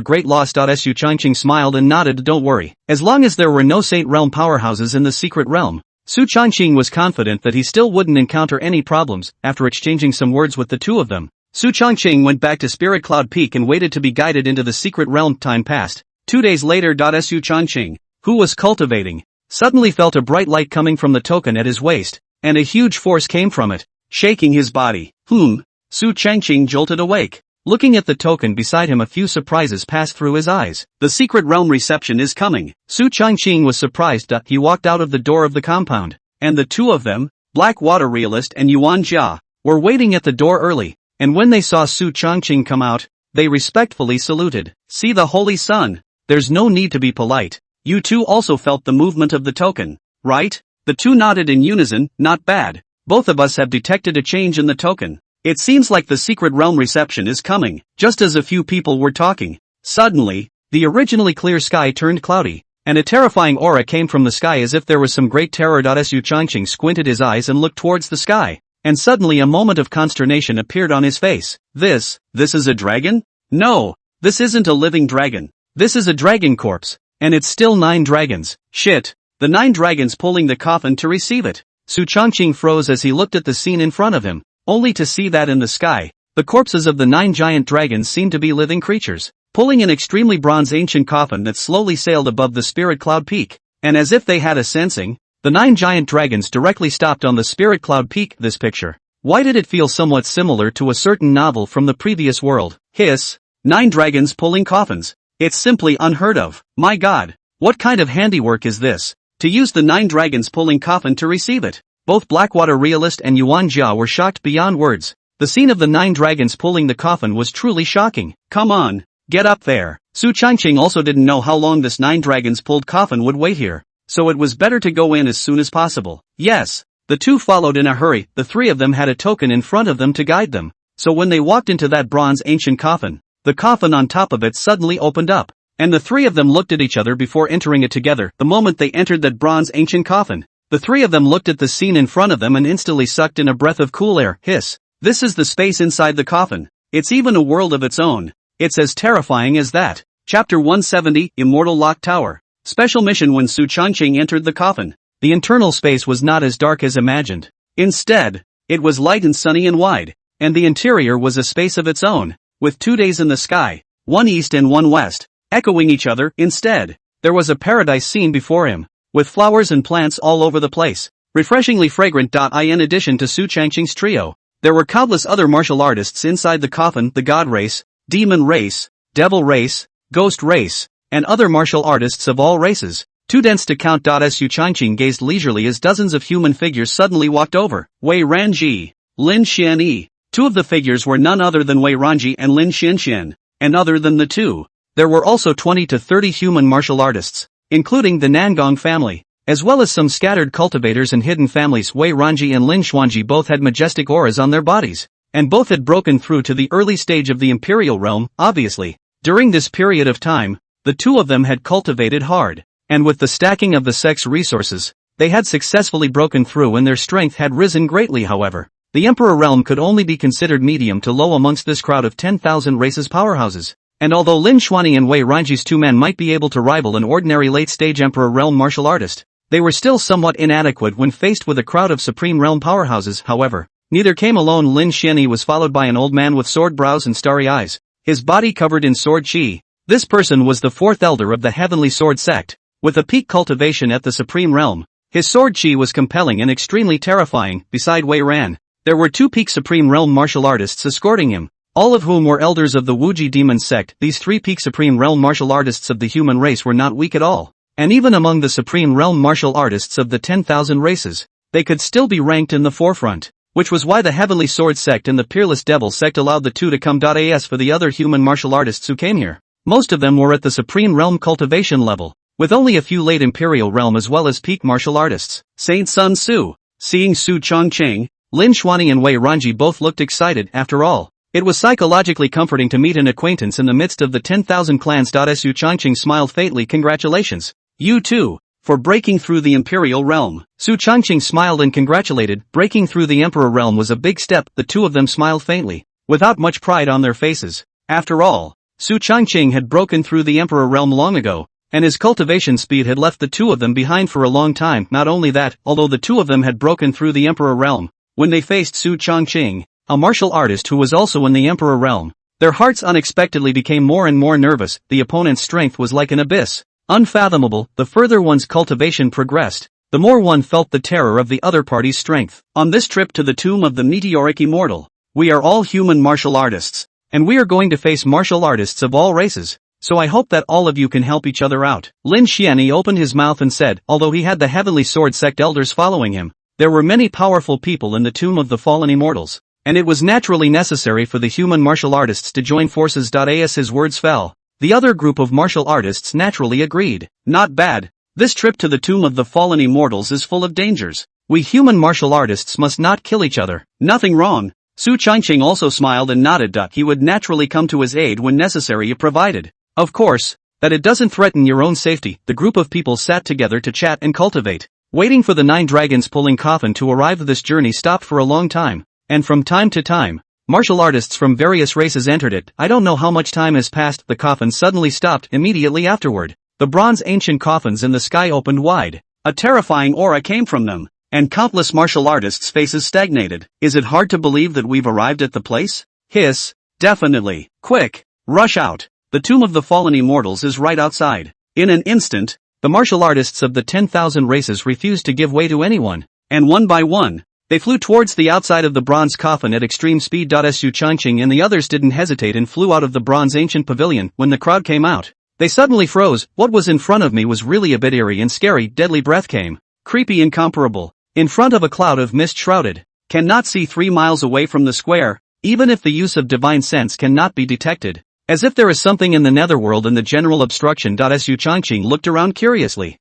great loss. Su Changqing smiled and nodded. Don't worry. As long as there were no Saint Realm powerhouses in the secret realm, Su Changqing was confident that he still wouldn't encounter any problems. After exchanging some words with the two of them, Su Changqing went back to Spirit Cloud Peak and waited to be guided into the secret realm. Time passed. 2 days later. Su Changqing, who was cultivating, suddenly felt a bright light coming from the token at his waist, and a huge force came from it, shaking his body. Su Changqing jolted awake. Looking at the token beside him, a few surprises passed through his eyes. The secret realm reception is coming. Su Changqing was surprised. He walked out of the door of the compound, and the two of them, Blackwater Realist and Yuan Jia, were waiting at the door early, and when they saw Su Changqing come out, they respectfully saluted. See the Holy Sun. There's no need to be polite. You two also felt the movement of the token, right? The two nodded in unison. Not bad. Both of us have detected a change in the token. It seems like the secret realm reception is coming. Just as a few people were talking, suddenly, the originally clear sky turned cloudy, and a terrifying aura came from the sky as if there was some great terror. Su Changqing squinted his eyes and looked towards the sky. and suddenly a moment of consternation appeared on his face. This is a dragon? No, this isn't a living dragon. This is a dragon corpse, and it's still 9 dragons. Shit, the 9 dragons pulling the coffin to receive it. Su Changqing froze as he looked at the scene in front of him, only to see that in the sky, the corpses of the 9 giant dragons seemed to be living creatures, pulling an extremely bronze ancient coffin that slowly sailed above the spirit cloud peak, and as if they had a sensing, the 9 giant dragons directly stopped on the spirit cloud peak. This picture, why did it feel somewhat similar to a certain novel from the previous world? Hiss, 9 dragons pulling coffins. It's simply unheard of. My god, what kind of handiwork is this? To use the 9 dragons pulling coffin to receive it. Both Blackwater Realist and Yuan Jia were shocked beyond words. The scene of the 9 dragons pulling the coffin was truly shocking. Come on, get up there. Su Changqing also didn't know how long this 9 dragons pulled coffin would wait here, so it was better to go in as soon as possible. Yes, the two followed in a hurry. The 3 of them had a token in front of them to guide them, so when they walked into that bronze ancient coffin, the coffin on top of it suddenly opened up, and the 3 of them looked at each other before entering it together. The moment they entered that bronze ancient coffin, the 3 of them looked at the scene in front of them and instantly sucked in a breath of cool air. Hiss. This is the space inside the coffin. It's even a world of its own. It's as terrifying as that. Chapter 170, Immortal Lock Tower. Special mission. When Su Changqing entered the coffin, the internal space was not as dark as imagined. Instead, it was light and sunny and wide, and the interior was a space of its own, with 2 days in the sky, one east and one west, echoing each other. Instead, there was a paradise scene before him, with flowers and plants all over the place, refreshingly fragrant. In addition to Su Changqing's trio, there were countless other martial artists inside the coffin: the god race, demon race, devil race, ghost race, and other martial artists of all races, too dense to count. As Su Changqing gazed leisurely as dozens of human figures suddenly walked over, Wei Ranji, Lin Xianyi. 2 of the figures were none other than Wei Ranji and Lin Xianxian, and other than the 2, there were also 20 to 30 human martial artists, including the Nangong family, as well as some scattered cultivators and hidden families. Wei Ranji and Lin Xuanji both had majestic auras on their bodies, and both had broken through to the early stage of the imperial realm. Obviously, during this period of time, the 2 of them had cultivated hard, and with the stacking of the sex resources, they had successfully broken through and their strength had risen greatly. However, the Emperor realm could only be considered medium to low amongst this crowd of 10,000 races powerhouses, and although Lin Xuanyi and Wei Ranji's 2 men might be able to rival an ordinary late-stage Emperor realm martial artist, they were still somewhat inadequate when faced with a crowd of supreme realm powerhouses. However, neither came alone. Lin Xianyi was followed by an old man with sword brows and starry eyes, his body covered in sword chi. This person was the 4th elder of the Heavenly Sword sect, with a peak cultivation at the supreme realm. His sword chi was compelling and extremely terrifying. Beside Wei Ran, there were 2 peak supreme realm martial artists escorting him, all of whom were elders of the Wuji demon sect. These 3 peak supreme realm martial artists of the human race were not weak at all, and even among the supreme realm martial artists of the 10,000 races, they could still be ranked in the forefront, which was why the Heavenly Sword sect and the Peerless Devil sect allowed the 2 to come. As for the other human martial artists who came here, most of them were at the supreme realm cultivation level, with only a few late imperial realm as well as peak martial artists. Saint Sun Su. Seeing Su Changqing, Lin Xuanyi and Wei Ranji both looked excited. After all, it was psychologically comforting to meet an acquaintance in the midst of the 10,000 clans. Su Changqing smiled faintly. Congratulations, you too, for breaking through the imperial realm. Su Changqing smiled and congratulated. Breaking through the emperor realm was a big step. The 2 of them smiled faintly, without much pride on their faces. After all, Su Changqing had broken through the emperor realm long ago, and his cultivation speed had left the 2 of them behind for a long time. Not only that, although the 2 of them had broken through the emperor realm, when they faced Su Changqing, a martial artist who was also in the Emperor realm, their hearts unexpectedly became more and more nervous. The opponent's strength was like an abyss, unfathomable. The further one's cultivation progressed, the more one felt the terror of the other party's strength. On this trip to the tomb of the meteoric immortal, we are all human martial artists, and we are going to face martial artists of all races, so I hope that all of you can help each other out. Lin Xianyi opened his mouth and said, although he had the Heavenly Sword sect elders following him, there were many powerful people in the tomb of the fallen immortals, and it was naturally necessary for the human martial artists to join forces. As his words fell, the other group of martial artists naturally agreed. Not bad. This trip to the tomb of the fallen immortals is full of dangers. We human martial artists must not kill each other. Nothing wrong. Su Changqing also smiled and nodded. He would naturally come to his aid when necessary if provided, of course, that it doesn't threaten your own safety. The group of people sat together to chat and cultivate. Waiting for the 9 dragons pulling coffin to arrive. This journey stopped for a long time, and from time to time, martial artists from various races entered it. I don't know how much time has passed. The coffin suddenly stopped immediately afterward. The bronze ancient coffins in the sky opened wide. A terrifying aura came from them, and countless martial artists' faces stagnated. Is it hard to believe that we've arrived at the place? Hiss. Definitely. Quick. Rush out. The tomb of the fallen immortals is right outside. In an instant, the martial artists of the 10,000 races refused to give way to anyone, and one by one, they flew towards the outside of the bronze coffin at extreme speed. Su Changqing and the others didn't hesitate and flew out of the bronze ancient pavilion. When the crowd came out, they suddenly froze. What was in front of me was really a bit eerie and scary. Deadly breath came. Creepy, incomparable. In front of a cloud of mist shrouded. Cannot see 3 miles away from the square, even if the use of divine sense cannot be detected. As if there is something in the netherworld and the general obstruction. Su Changqing looked around curiously.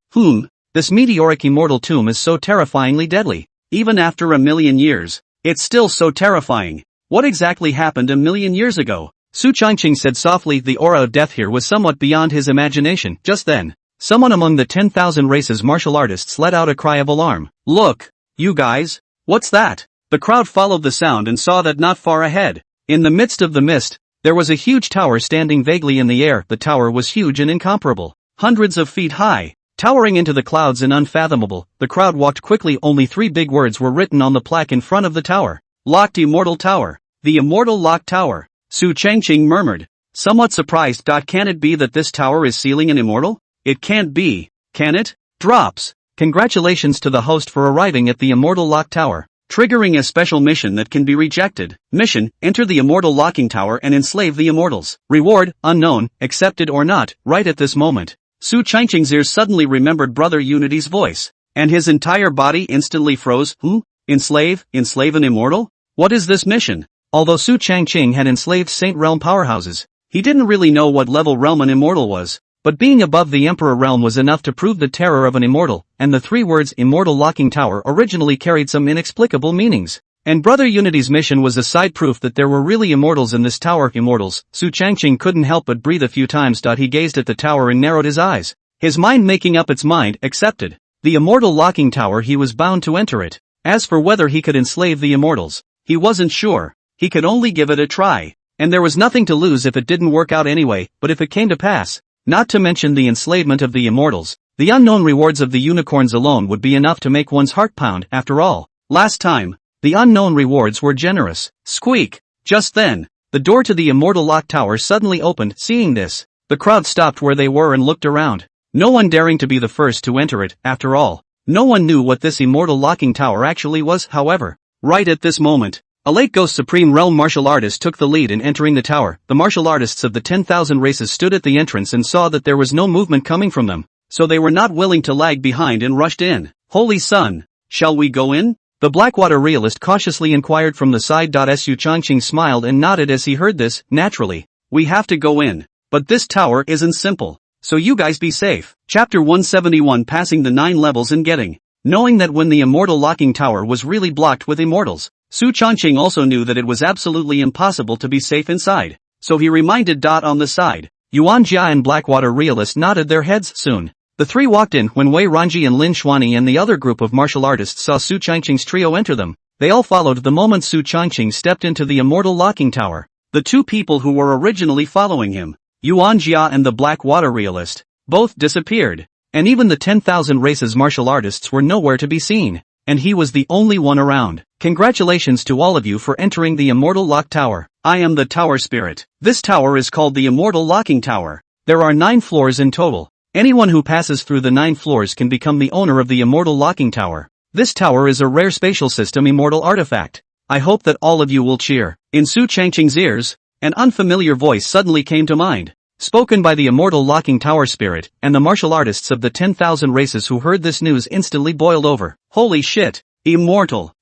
This meteoric immortal tomb is so terrifyingly deadly. Even after a million years, it's still so terrifying. What exactly happened a million years ago? Su Changqing said softly. The aura of death here was somewhat beyond his imagination. Just then, someone among the 10,000 races martial artists let out a cry of alarm. Look, you guys, what's that? The crowd followed the sound and saw that not far ahead, in the midst of the mist, there was a huge tower standing vaguely in the air. The tower was huge and incomparable, hundreds of feet high, towering into the clouds and unfathomable. The crowd walked quickly. Only 3 big words were written on the plaque in front of the tower. Locked Immortal Tower. The Immortal Locked Tower. Su Changqing murmured, somewhat surprised. Can it be that this tower is sealing an immortal? It can't be, can it? Drops. Congratulations to the host for arriving at the Immortal Locked Tower. Triggering a special mission that can be rejected. Mission, enter the Immortal Locking Tower and enslave the immortals. Reward, unknown, accepted or not. Right at this moment, Su Changqing's ears suddenly remembered Brother Unity's voice, and his entire body instantly froze. Enslave an immortal? What is this mission? Although Su Changqing had enslaved Saint Realm powerhouses, he didn't really know what level realm an immortal was. But being above the Emperor realm was enough to prove the terror of an immortal, and the 3 words Immortal Locking Tower originally carried some inexplicable meanings. And Brother Unity's mission was a side proof that there were really immortals in this tower. Immortals. Su Changqing couldn't help but breathe a few times. He gazed at the tower and narrowed his eyes, his mind making up its mind. Accepted. The Immortal Locking Tower. He was bound to enter it. As for whether he could enslave the immortals, he wasn't sure. He could only give it a try, and there was nothing to lose if it didn't work out anyway. But if it came to pass, not to mention the enslavement of the immortals, the unknown rewards of the unicorns alone would be enough to make one's heart pound. After all, last time, the unknown rewards were generous. Squeak! Just then, the door to the Immortal Lock Tower suddenly opened. Seeing this, the crowd stopped where they were and looked around. No one daring to be the first to enter it. After all, no one knew what this Immortal Locking Tower actually was. However, right at this moment, a late Ghost Supreme Realm martial artist took the lead in entering the tower. The martial artists of the 10,000 races stood at the entrance and saw that there was no movement coming from them, so they were not willing to lag behind and rushed in. Holy Sun! Shall we go in? The Blackwater realist cautiously inquired from the side. Su Changqing smiled and nodded as he heard this. Naturally, we have to go in, but this tower isn't simple, so you guys be safe. Chapter 171. Passing the 9 levels and getting. Knowing that when the Immortal Locking Tower was really blocked with immortals, Su Changqing also knew that it was absolutely impossible to be safe inside, so he reminded. On the side, Yuan Jia and Blackwater realist nodded their heads. Soon, the 3 walked in. When Wei Ranji and Lin Xuani and the other group of martial artists saw Su Changqing's trio enter them, they all followed. The moment Su Changqing stepped into the Immortal Locking Tower, the 2 people who were originally following him, Yuan Jia and the Blackwater realist, both disappeared, and even the 10,000 races martial artists were nowhere to be seen, and he was the only one around. Congratulations to all of you for entering the Immortal Lock Tower. I am the Tower Spirit. This tower is called the Immortal Locking Tower. There are 9 floors in total. Anyone who passes through the 9 floors can become the owner of the Immortal Locking Tower. This tower is a rare spatial system immortal artifact. I hope that all of you will cheer. In Su Changqing's ears, an unfamiliar voice suddenly came to mind, spoken by the Immortal Locking Tower Spirit, and the martial artists of the 10,000 races who heard this news instantly boiled over. Holy shit! Immortal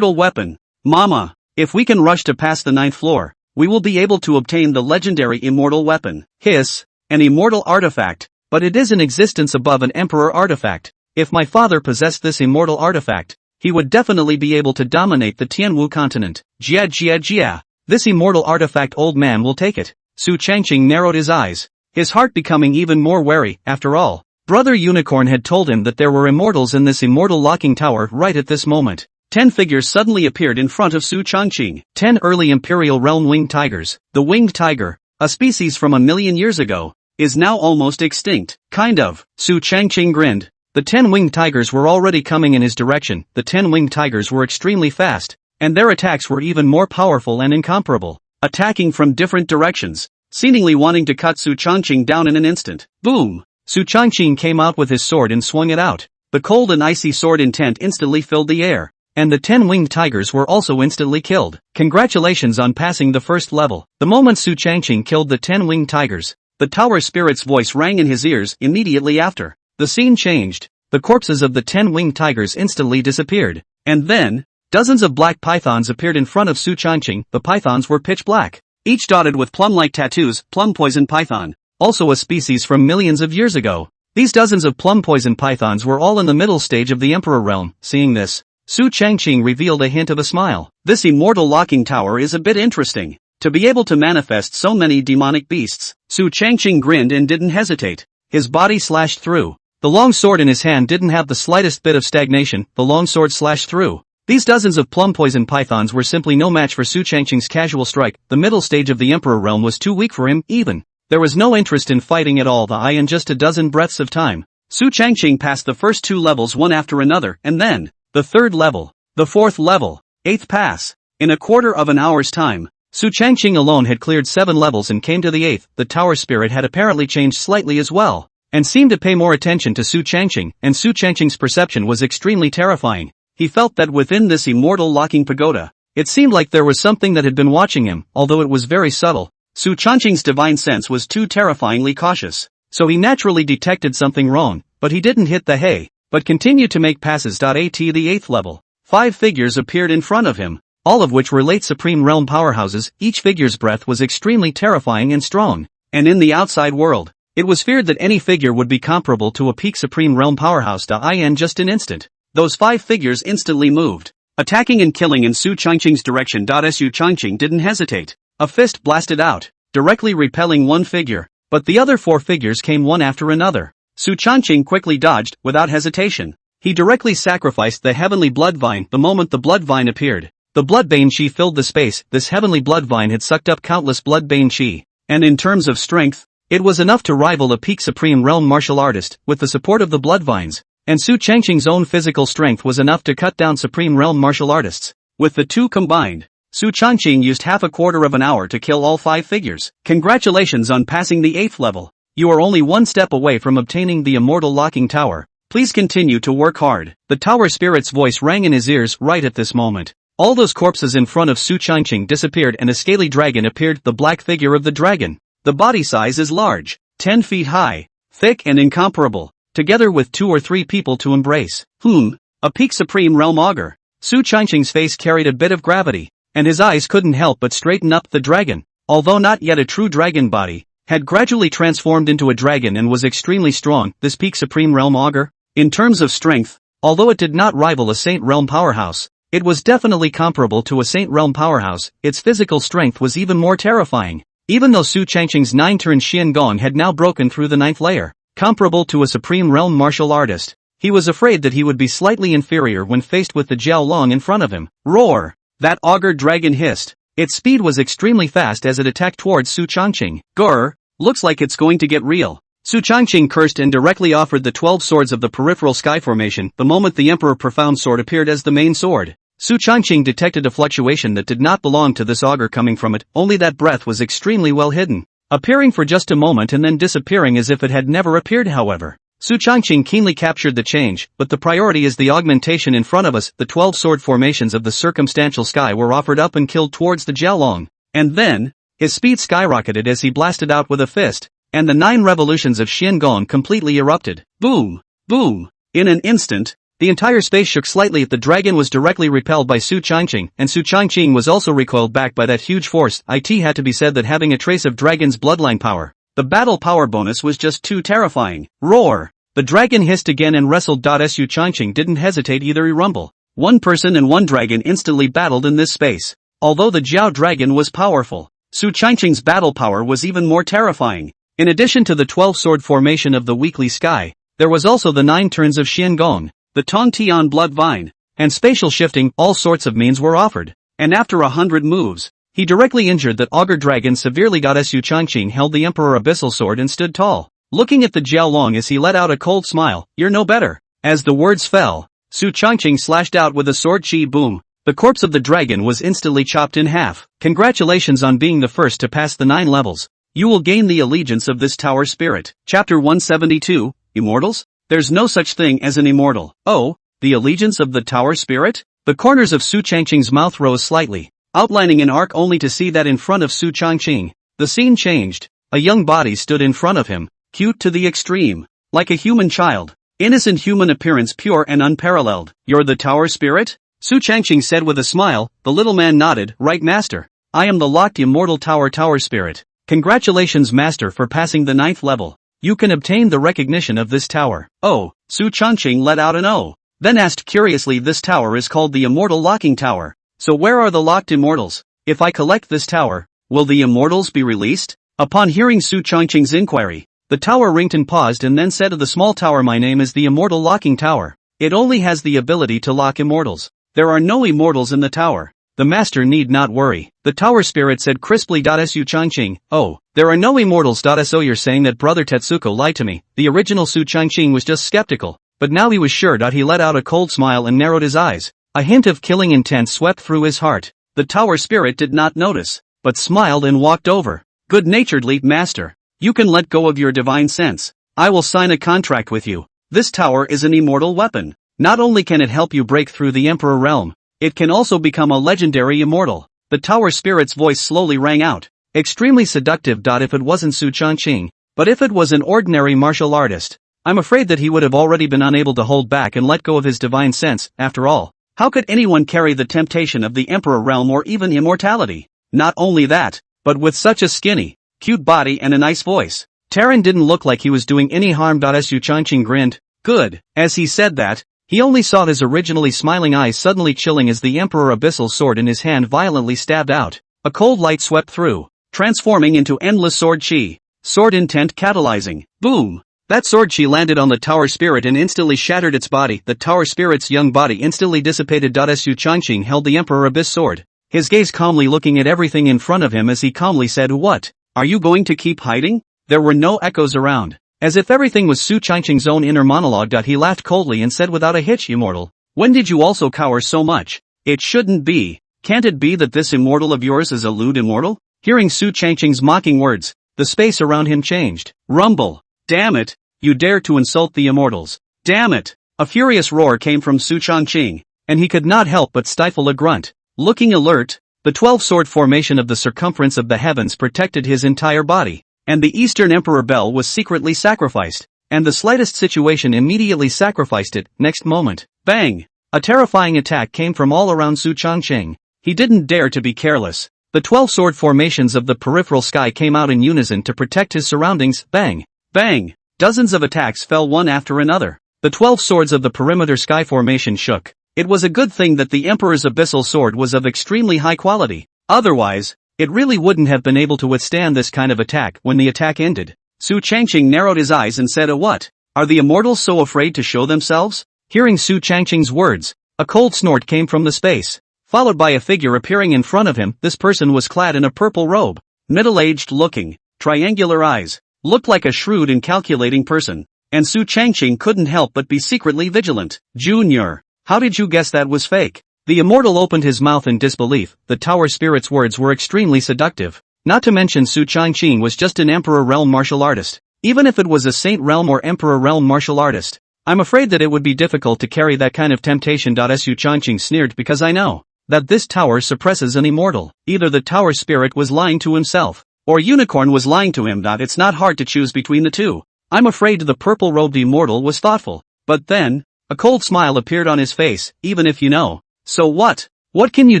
weapon. Mama, if we can rush to pass the 9th floor, we will be able to obtain the legendary immortal weapon. Hiss, an immortal artifact, but it is in existence above an emperor artifact. If my father possessed this immortal artifact, he would definitely be able to dominate the Tianwu continent. Jia. This immortal artifact, old man will take it. Su Changqing narrowed his eyes, his heart becoming even more wary. After all, Brother Unicorn had told him that there were immortals in this immortal locking tower right at this moment. 10 figures suddenly appeared in front of Su Changqing. 10 early Imperial Realm winged tigers. The winged tiger, a species from 1,000,000 years ago, is now almost extinct. Kind of. Su Changqing grinned. The 10 winged tigers were already coming in his direction. The 10 winged tigers were extremely fast, and their attacks were even more powerful and incomparable, attacking from different directions, seemingly wanting to cut Su Changqing down in an instant. Boom! Su Changqing came out with his sword and swung it out. The cold and icy sword intent instantly filled the air, and the 10 winged tigers were also instantly killed. Congratulations on passing the first level. The moment Su Changqing killed the 10 winged tigers, the tower spirit's voice rang in his ears immediately after. The scene changed. The corpses of the 10 winged tigers instantly disappeared, and then, dozens of black pythons appeared in front of Su Changqing. The pythons were pitch black, each dotted with plum-like tattoos. Plum poison python, also a species from millions of years ago. These dozens of plum poison pythons were all in the middle stage of the Emperor realm. Seeing this, Su Changqing revealed a hint of a smile. This immortal locking tower is a bit interesting. To be able to manifest so many demonic beasts. Su Changqing grinned and didn't hesitate. His body slashed through. The long sword in his hand didn't have the slightest bit of stagnation. The long sword slashed through. These dozens of plum poison pythons were simply no match for Su Changqing's casual strike. The middle stage of the Emperor realm was too weak for him, even. There was no interest in fighting at all. In just a dozen breaths of time, Su Changqing passed the first 2 levels one after another, and then, the 3rd level, the 4th level, 8th pass. In a quarter of an hour's time, Su Changqing alone had cleared 7 levels and came to the 8th. The tower spirit had apparently changed slightly as well, and seemed to pay more attention to Su Changqing, and Su Changqing's perception was extremely terrifying. He felt that within this immortal locking pagoda, it seemed like there was something that had been watching him, although it was very subtle. Su Changqing's divine sense was too terrifyingly cautious, so he naturally detected something wrong, but he didn't hit the hay, but continued to make passes. At the 8th level, 5 figures appeared in front of him, all of which were late Supreme Realm powerhouses. Each figure's breath was extremely terrifying and strong, and in the outside world, it was feared that any figure would be comparable to a peak Supreme Realm powerhouse. In just an instant, those 5 figures instantly moved, attacking and killing in Su Changqing's direction. Su Changqing didn't hesitate. A fist blasted out, directly repelling one figure, but the other 4 figures came one after another. Su Changqing quickly dodged, without hesitation. He directly sacrificed the heavenly blood vine. The moment the blood vine appeared, the bloodbane chi filled the space. This heavenly blood vine had sucked up countless bloodbane chi, and in terms of strength, it was enough to rival a peak Supreme Realm martial artist. With the support of the blood vines, and Su Changqing's own physical strength was enough to cut down Supreme Realm martial artists. With the two combined, Su Changqing used half a quarter of an hour to kill all 5 figures. Congratulations on passing the 8th level. You are only one step away from obtaining the immortal locking tower. Please continue to work hard. The tower spirit's voice rang in his ears right at this moment. All those corpses in front of Su Changqing disappeared and a scaly dragon appeared. The black figure of the dragon. The body size is large, 10 feet high, thick and incomparable, together with 2 or 3 people to embrace. A peak Supreme Realm augur. Su Changqing's face carried a bit of gravity, and his eyes couldn't help but straighten up. The dragon, although not yet a true dragon body, had gradually transformed into a dragon and was extremely strong. This peak Supreme Realm augur, in terms of strength, although it did not rival a Saint Realm powerhouse, it was definitely comparable to a Saint Realm powerhouse. Its physical strength was even more terrifying. Even though Su Changqing's 9-turn Xian Gong had now broken through the 9th layer, comparable to a Supreme Realm martial artist, he was afraid that he would be slightly inferior when faced with the Jiao Long in front of him. Roar! That augur dragon hissed. Its speed was extremely fast as it attacked towards Su Changqing. Grr! Looks like it's going to get real. Su Changqing cursed and directly offered the 12 swords of the peripheral sky formation. The moment the Emperor Profound Sword appeared as the main sword, Su Changqing detected a fluctuation that did not belong to this augur coming from it, only that breath was extremely well hidden, appearing for just a moment and then disappearing as if it had never appeared. However, Su Changqing keenly captured the change, but the priority is the augmentation in front of us. The 12 sword formations of the circumstantial sky were offered up and killed towards the Jiaolong, and then, his speed skyrocketed as he blasted out with a fist, and the 9 revolutions of Xian Gong completely erupted. Boom! Boom! In an instant, the entire space shook slightly. The dragon was directly repelled by Su Changqing, and Su Changqing was also recoiled back by that huge force. It had to be said that having a trace of dragon's bloodline power, the battle power bonus was just too terrifying. Roar! The dragon hissed again and wrestled. Su Changqing didn't hesitate either. He rumbled. One person and one dragon instantly battled in this space. Although the Jiao dragon was powerful, Su Changqing's battle power was even more terrifying. In addition to the 12 sword formation of the weekly sky, There was also the 9 turns of Xiangong, the Tongtian blood vine, and spatial shifting. All sorts of means were offered, and after 100 moves, he directly injured that augur dragon severely. Su Changqing held the Emperor Abyssal Sword and stood tall, looking at the Jiaolong as he let out a cold smile. You're no better. As the words fell, Su Changqing slashed out with a sword. Chi boom. The corpse of the dragon was instantly chopped in half. Congratulations on being the first to pass the 9 levels. You will gain the allegiance of this tower spirit. Chapter 172, Immortals? There's no such thing as an immortal. Oh, the allegiance of the tower spirit? The corners of Su Changqing's mouth rose slightly, outlining an arc only to see that in front of Su Changqing. The scene changed. A young body stood in front of him, cute to the extreme, like a human child. Innocent human appearance, pure and unparalleled. You're the tower spirit? Su Changqing said with a smile. The little man nodded. Right, master. I am the locked immortal tower spirit. Congratulations, master, for passing the 9th level. You can obtain the recognition of this tower. Oh, Su Changqing let out an oh, then asked curiously. This tower is called the Immortal Locking Tower. So where are the locked immortals? If I collect this tower, will the immortals be released? Upon hearing Su Changqing's inquiry, the tower winked and paused and then said to the small tower, my name is the Immortal Locking Tower. It only has the ability to lock immortals. There are no immortals in the tower. The master need not worry. The tower spirit said crisply. Su Changqing, oh, there are no immortals. So you're saying that brother Tetsuko lied to me. The original Su Changqing was just skeptical, but now he was sure. He let out a cold smile and narrowed his eyes. A hint of killing intent swept through his heart. The tower spirit did not notice, but smiled and walked over. Good-naturedly, master, you can let go of your divine sense. I will sign a contract with you. This tower is an immortal weapon. Not only can it help you break through the Emperor realm, it can also become a legendary immortal. The tower spirit's voice slowly rang out. Extremely seductive. If it wasn't Su Changqing, but if it was an ordinary martial artist, I'm afraid that he would have already been unable to hold back and let go of his divine sense. After all, how could anyone carry the temptation of the Emperor realm or even immortality? Not only that, but with such a skinny, cute body and a nice voice, Taran didn't look like he was doing any harm. Su Changqing grinned. Good. As he said that, he only saw his originally smiling eyes suddenly chilling as the Emperor Abyssal Sword in his hand violently stabbed out. A cold light swept through, transforming into endless sword chi. Sword intent catalyzing. Boom! That sword chi landed on the tower spirit and instantly shattered its body. The tower spirit's young body instantly dissipated. Su Changqing held the Emperor Abyss Sword, his gaze calmly looking at everything in front of him as he calmly said, what? Are you going to keep hiding? There were no echoes around. As if everything was Su Changqing's own inner monologue. He laughed coldly and said without a hitch, immortal, when did you also cower so much? It shouldn't be. Can't it be that this immortal of yours is a lewd immortal? Hearing Su Changqing's mocking words, the space around him changed. Rumble. Damn it, you dare to insult the immortals. Damn it. A furious roar came from Su Changqing, and he could not help but stifle a grunt. Looking alert, the 12-sword formation of the circumference of the heavens protected his entire body. And the Eastern Emperor Bell was secretly sacrificed, and the slightest situation immediately sacrificed it. Next moment, bang! A terrifying attack came from all around Su Changqing. He didn't dare to be careless. The 12-sword formations of the peripheral sky came out in unison to protect his surroundings. Bang! Bang! Dozens of attacks fell one after another. The 12 swords of the perimeter sky formation shook. It was a good thing that the Emperor's abyssal sword was of extremely high quality. Otherwise, it really wouldn't have been able to withstand this kind of attack. When the attack ended, Su Changqing narrowed his eyes and said, what? Are the immortals so afraid to show themselves? Hearing Su Changqing's words, a cold snort came from the space, followed by a figure appearing in front of him. This person was clad in a purple robe, middle-aged looking, triangular eyes, looked like a shrewd and calculating person, and Su Changqing couldn't help but be secretly vigilant. Junior, how did you guess that was fake? The immortal opened his mouth in disbelief. The tower spirit's words were extremely seductive. Not to mention Su Changqing was just an Emperor Realm martial artist. Even if it was a Saint Realm or Emperor Realm martial artist, I'm afraid that it would be difficult to carry that kind of temptation. Su Changqing sneered, because I know that this tower suppresses an immortal. Either the tower spirit was lying to himself, or Unicorn was lying to him. It's not hard to choose between the two. I'm afraid the purple-robed immortal was thoughtful. But then, a cold smile appeared on his face. Even if you know. So what? What can you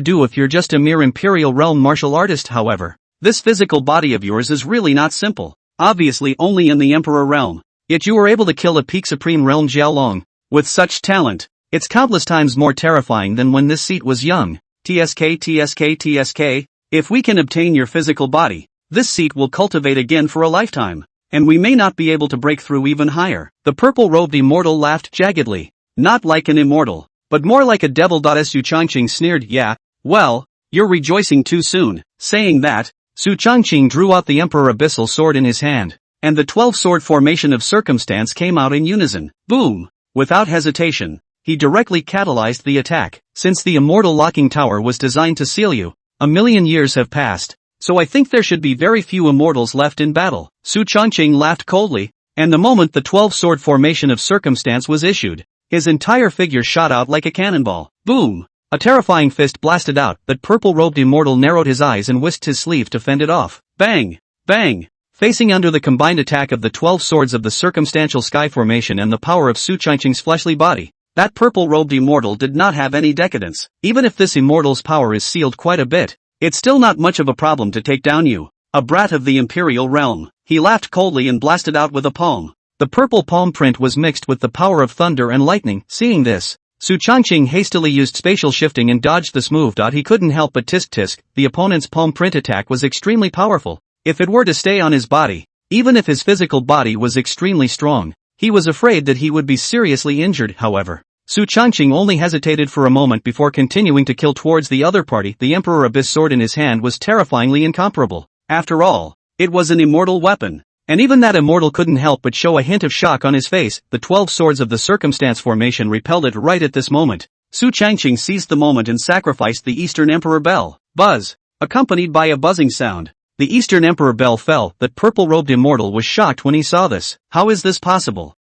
do if you're just a mere Imperial Realm martial artist? However, this physical body of yours is really not simple. Obviously only in the Emperor Realm. Yet you were able to kill a peak Supreme Realm Jiaolong. With such talent, it's countless times more terrifying than when this seat was young. TSK. If we can obtain your physical body, this seat will cultivate again for a lifetime. and we may not be able to break through even higher. The purple-robed immortal laughed jaggedly. Not like an immortal, but more like a devil. Su Changqing sneered. Yeah, well, you're rejoicing too soon. Saying that, Su Changqing drew out the Emperor Abyssal Sword in his hand, and the 12-sword formation of circumstance came out in unison. Boom! Without hesitation, he directly catalyzed the attack. Since the immortal locking tower was designed to seal you, 1,000,000 years have passed, so I think there should be very few immortals left in battle. Su Changqing laughed coldly, and the moment the 12-sword formation of circumstance was issued, his entire figure shot out like a cannonball. Boom! A terrifying fist blasted out. That purple-robed immortal narrowed his eyes and whisked his sleeve to fend it off. Bang! Bang! Facing under the combined attack of the 12 swords of the circumstantial sky formation and the power of Su Changqing's fleshly body, that purple-robed immortal did not have any decadence. Even if this immortal's power is sealed quite a bit, it's still not much of a problem to take down you, a brat of the Imperial realm. He laughed coldly and blasted out with a palm. The purple palm print was mixed with the power of thunder and lightning. Seeing this, Su Changqing hastily used spatial shifting and dodged this move. He couldn't help but tisk-tisk. The opponent's palm print attack was extremely powerful. If it were to stay on his body, even if his physical body was extremely strong, he was afraid that he would be seriously injured. However, Su Changqing only hesitated for a moment before continuing to kill towards the other party. The Emperor Abyss sword in his hand was terrifyingly incomparable. After all, it was an immortal weapon. And even that immortal couldn't help but show a hint of shock on his face. The 12 swords of the circumstance formation repelled it right at this moment. Su Changqing seized the moment and sacrificed the Eastern Emperor bell. Buzz! Accompanied by a buzzing sound, the Eastern Emperor bell fell. That purple-robed immortal was shocked when he saw this. How is this possible?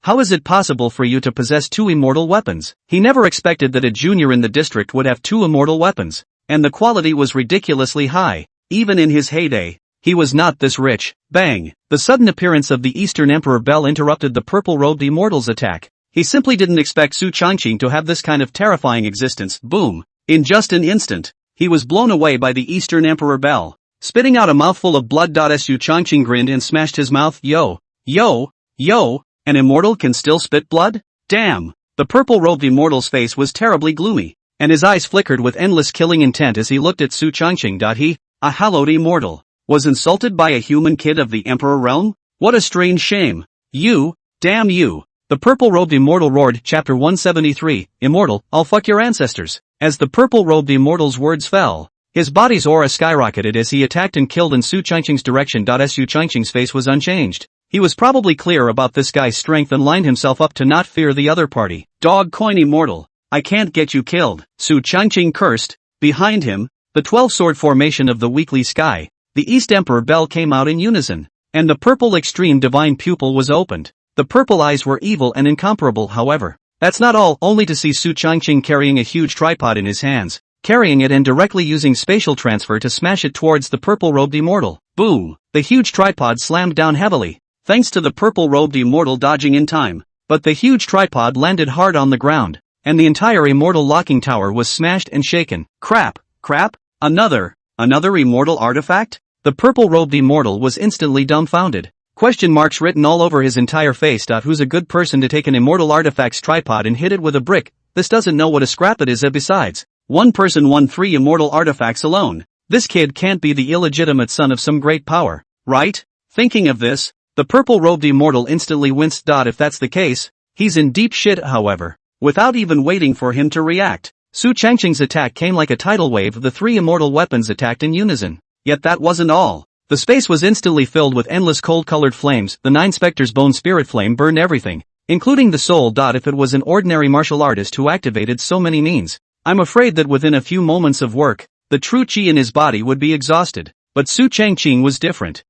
How is it possible for you to possess 2 immortal weapons? He never expected that a junior in the district would have 2 immortal weapons, and the quality was ridiculously high. Even in his heyday, he was not this rich. Bang! The sudden appearance of the Eastern Emperor bell interrupted the purple-robed immortal's attack. He simply didn't expect Su Changqing to have this kind of terrifying existence. Boom! In just an instant, he was blown away by the Eastern Emperor bell. Spitting out a mouthful of blood. Su Changqing grinned and smashed his mouth. Yo! An immortal can still spit blood? Damn! The purple-robed immortal's face was terribly gloomy, and his eyes flickered with endless killing intent as he looked at Su Changqing. He, a hallowed immortal, was insulted by a human kid of the Emperor realm? What a strange shame. Damn you! The purple-robed immortal roared. Chapter 173, Immortal, I'll fuck your ancestors. As the purple-robed immortal's words fell, his body's aura skyrocketed as he attacked and killed in Su Changqing's direction. Su Changqing's face was unchanged. He was probably clear about this guy's strength and lined himself up to not fear the other party. Dog coin immortal, I can't get you killed. Su Changqing cursed. Behind him, the 12-sword formation of the weekly sky, the East Emperor bell came out in unison, and the purple extreme divine pupil was opened. The purple eyes were evil and incomparable. However, that's not all. Only to see Su Changqing carrying a huge tripod in his hands, carrying it and directly using spatial transfer to smash it towards the purple-robed immortal. Boom! The huge tripod slammed down heavily, thanks to the purple-robed immortal dodging in time, but the huge tripod landed hard on the ground, and the entire immortal locking tower was smashed and shaken. Crap! Another immortal artifact? The purple-robed immortal was instantly dumbfounded. Question marks written all over his entire face. Who's a good person to take an immortal artifact's tripod and hit it with a brick? This doesn't know what a scrap it is. Besides, one person won 3 immortal artifacts alone. This kid can't be the illegitimate son of some great power, right? Thinking of this, the purple-robed immortal instantly winced. If that's the case, he's in deep shit. However, without even waiting for him to react, Su Changqing's attack came like a tidal wave. The 3 immortal weapons attacked in unison. Yet that wasn't all. The space was instantly filled with endless cold-colored flames. The 9 Spectres' bone spirit flame burned everything, including the soul. If it was an ordinary martial artist who activated so many means, I'm afraid that within a few moments of work, the true chi in his body would be exhausted. But Su Changqing was different.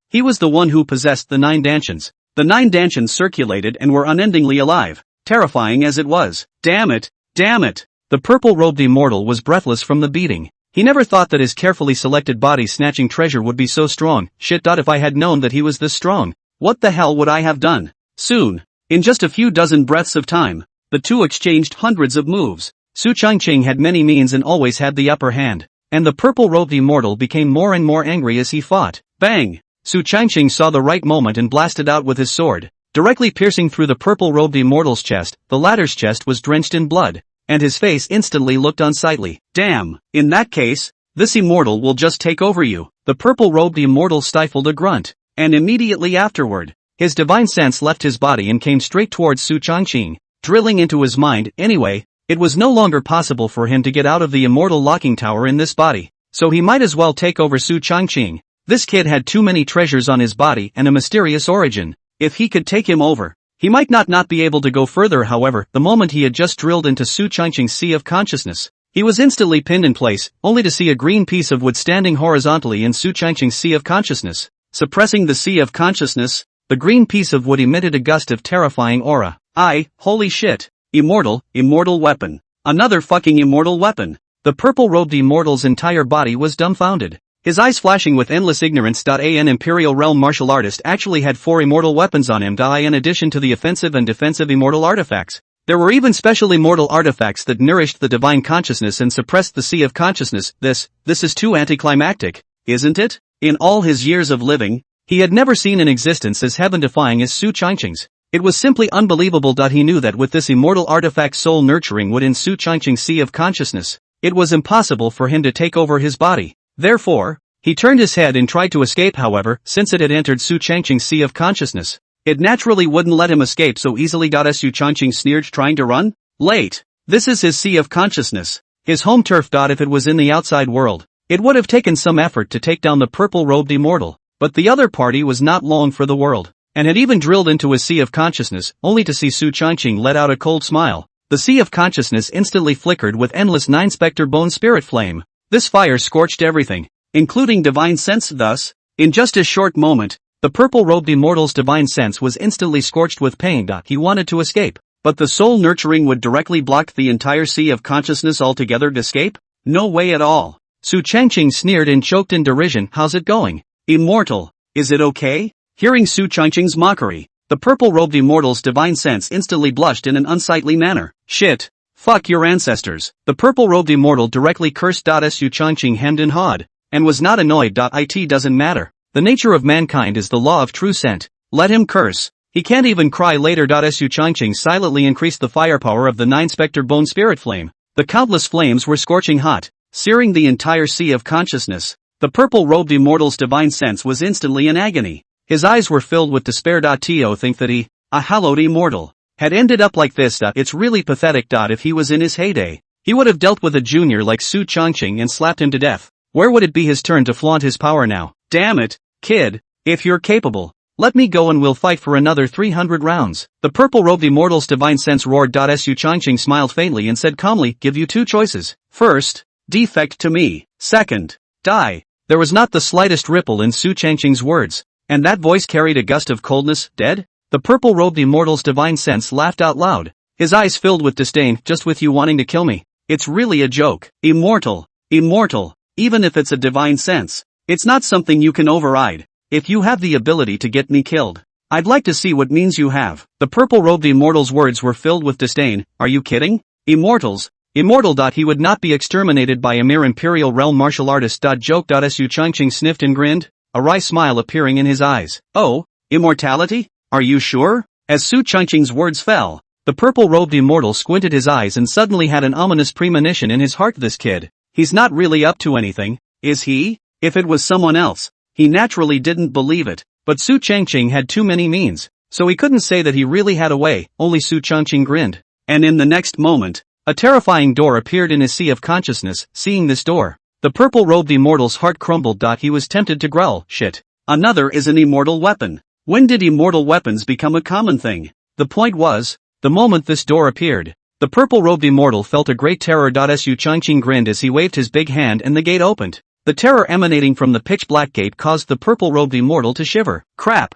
He was the one who possessed the 9 dantians. The 9 dantians circulated and were unendingly alive, terrifying as it was. Damn it! The purple-robed immortal was breathless from the beating. He never thought that his carefully selected body-snatching treasure would be so strong. Shit. If I had known that he was this strong, what the hell would I have done? Soon, in just a few dozen breaths of time, the two exchanged hundreds of moves. Su Changqing had many means and always had the upper hand, and the purple-robed immortal became more and more angry as he fought. Bang! Su Changqing saw the right moment and blasted out with his sword, directly piercing through the purple-robed immortal's chest. The latter's chest was drenched in blood, and his face instantly looked unsightly. Damn! In that case, this immortal will just take over you. The purple-robed immortal stifled a grunt. And immediately afterward, his divine sense left his body and came straight towards Su Changqing, drilling into his mind. Anyway, it was no longer possible for him to get out of the immortal locking tower in this body, so he might as well take over Su Changqing. This kid had too many treasures on his body and a mysterious origin. If he could take him over, he might not be able to go further. However, the moment he had just drilled into Su Changqing's sea of consciousness, he was instantly pinned in place, only to see a green piece of wood standing horizontally in Su Changqing's sea of consciousness. Suppressing the sea of consciousness, the green piece of wood emitted a gust of terrifying aura. Holy shit. Immortal weapon. Another fucking immortal weapon. The purple-robed immortal's entire body was dumbfounded, his eyes flashing with endless ignorance. An Imperial Realm martial artist actually had 4 immortal weapons on him. In addition to the offensive and defensive immortal artifacts, there were even special immortal artifacts that nourished the divine consciousness and suppressed the sea of consciousness. This is too anticlimactic, isn't it? In all his years of living, he had never seen an existence as heaven-defying as Su Changqing's. It was simply unbelievable. He knew that with this immortal artifact soul nurturing wood in Su Changqing's sea of consciousness, it was impossible for him to take over his body. Therefore, he turned his head and tried to escape. However, since it had entered Su Changqing's sea of consciousness, it naturally wouldn't let him escape so easily. Su Changqing sneered, trying to run? Late. This is his sea of consciousness, his home turf. If it was in the outside world, it would have taken some effort to take down the purple-robed immortal, but the other party was not long for the world, and had even drilled into his sea of consciousness, only to see Su Changqing let out a cold smile. The sea of consciousness instantly flickered with endless 9-specter bone spirit flame. This fire scorched everything, including divine sense. Thus, in just a short moment, the purple-robed immortal's divine sense was instantly scorched with pain. He wanted to escape, but the soul nurturing would directly block the entire sea of consciousness altogether. To escape? No way at all. Su Changqing sneered and choked in derision. How's it going, immortal? Is it okay? Hearing Su Changqing's mockery, the purple-robed immortal's divine sense instantly blushed in an unsightly manner. Shit. Fuck your ancestors. The purple-robed immortal directly cursed. Su Changqing hemmed and hawed, and was not annoyed. It doesn't matter. The nature of mankind is the law of true scent. Let him curse. He can't even cry later. Su Changqing silently increased the firepower of the 9-specter bone spirit flame. The countless flames were scorching hot, searing the entire sea of consciousness. The purple-robed immortal's divine sense was instantly in agony. His eyes were filled with despair. To think that he, a hallowed immortal, had ended up like this. It's really pathetic. If he was in his heyday, he would have dealt with a junior like Su Changqing and slapped him to death. Where would it be his turn to flaunt his power now? Damn it, kid, if you're capable, let me go and we'll fight for another 300 rounds. The purple-robed immortal's divine sense roared. Su Changqing smiled faintly and said calmly, give you 2 choices. First, defect to me. Second, die. There was not the slightest ripple in Su Changqing's words, and that voice carried a gust of coldness. Dead? The purple-robed immortal's divine sense laughed out loud, his eyes filled with disdain. Just with you wanting to kill me? It's really a joke. Immortal. Even if it's a divine sense, it's not something you can override. If you have the ability to get me killed, I'd like to see what means you have. The purple-robed immortal's words were filled with disdain. Are you kidding? Immortal. He would not be exterminated by a mere Imperial Realm martial artist. Joke. Su Changqing sniffed and grinned, a wry smile appearing in his eyes. Oh, immortality? Are you sure? As Su Changqing's words fell, the purple-robed immortal squinted his eyes and suddenly had an ominous premonition in his heart. This kid, he's not really up to anything, is he? If it was someone else, he naturally didn't believe it, but Su Changqing had too many means, so he couldn't say that he really had a way. Only Su Changqing grinned, and in the next moment, a terrifying door appeared in his sea of consciousness. Seeing this door, the purple-robed immortal's heart crumbled. He was tempted to growl, shit. Another is an immortal weapon. When did immortal weapons become a common thing? The point was, the moment this door appeared, the purple-robed immortal felt a great terror. Su Changqing grinned as he waved his big hand and the gate opened. The terror emanating from the pitch-black gate caused the purple-robed immortal to shiver. Crap.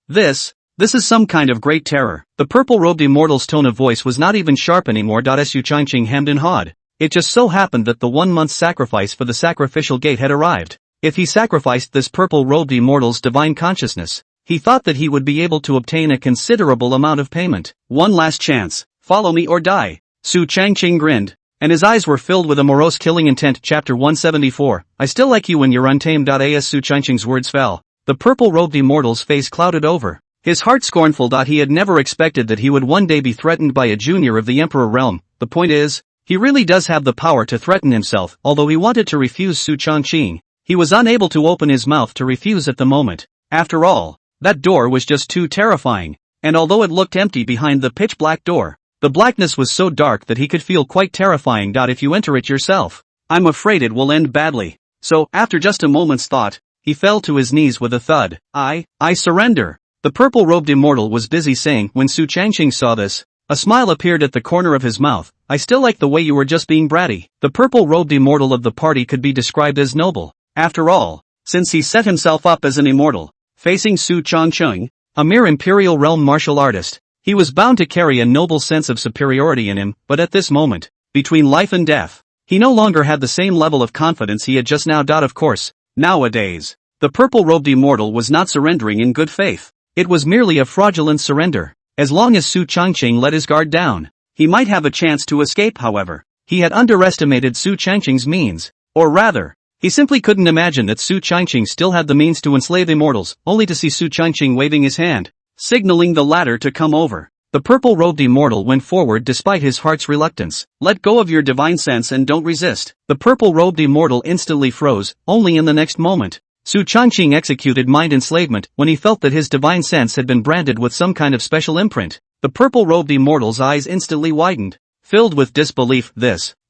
This is some kind of great terror. The purple-robed immortal's tone of voice was not even sharp anymore. Su Changqing hemmed and hawed. It just so happened that the 1-month sacrifice for the sacrificial gate had arrived. If he sacrificed this purple-robed immortal's divine consciousness, he thought that he would be able to obtain a considerable amount of payment. One last chance. Follow me or die. Su Changqing grinned, and his eyes were filled with a morose killing intent. Chapter 174. I still like you when you're untamed. As Su Changqing's words fell, the purple-robed immortal's face clouded over, his heart scornful. He had never expected that he would one day be threatened by a junior of the Emperor realm. The point is, he really does have the power to threaten himself. Although he wanted to refuse Su Changqing, he was unable to open his mouth to refuse at the moment. After all, that door was just too terrifying, and although it looked empty behind the pitch-black door, the blackness was so dark that he could feel quite terrifying. If you enter it yourself, I'm afraid it will end badly. So, after just a moment's thought, he fell to his knees with a thud. I surrender. The purple-robed immortal was busy saying when Su Changqing saw this. A smile appeared at the corner of his mouth. I still like the way you were just being bratty. The purple-robed immortal of the party could be described as noble. After all, since he set himself up as an immortal, facing Su Changqing, a mere imperial realm martial artist, he was bound to carry a noble sense of superiority in him, but at this moment, between life and death, he no longer had the same level of confidence he had just now. Of course, nowadays, the purple-robed immortal was not surrendering in good faith. It was merely a fraudulent surrender. As long as Su Changqing let his guard down, he might have a chance to escape. However, he had underestimated Su Changqing's means, or rather, he simply couldn't imagine that Su Changqing still had the means to enslave immortals, only to see Su Changqing waving his hand, signaling the latter to come over. The purple-robed immortal went forward despite his heart's reluctance. Let go of your divine sense and don't resist. The purple-robed immortal instantly froze, only in the next moment. Su Changqing executed mind enslavement when he felt that his divine sense had been branded with some kind of special imprint. The purple-robed immortal's eyes instantly widened, filled with disbelief.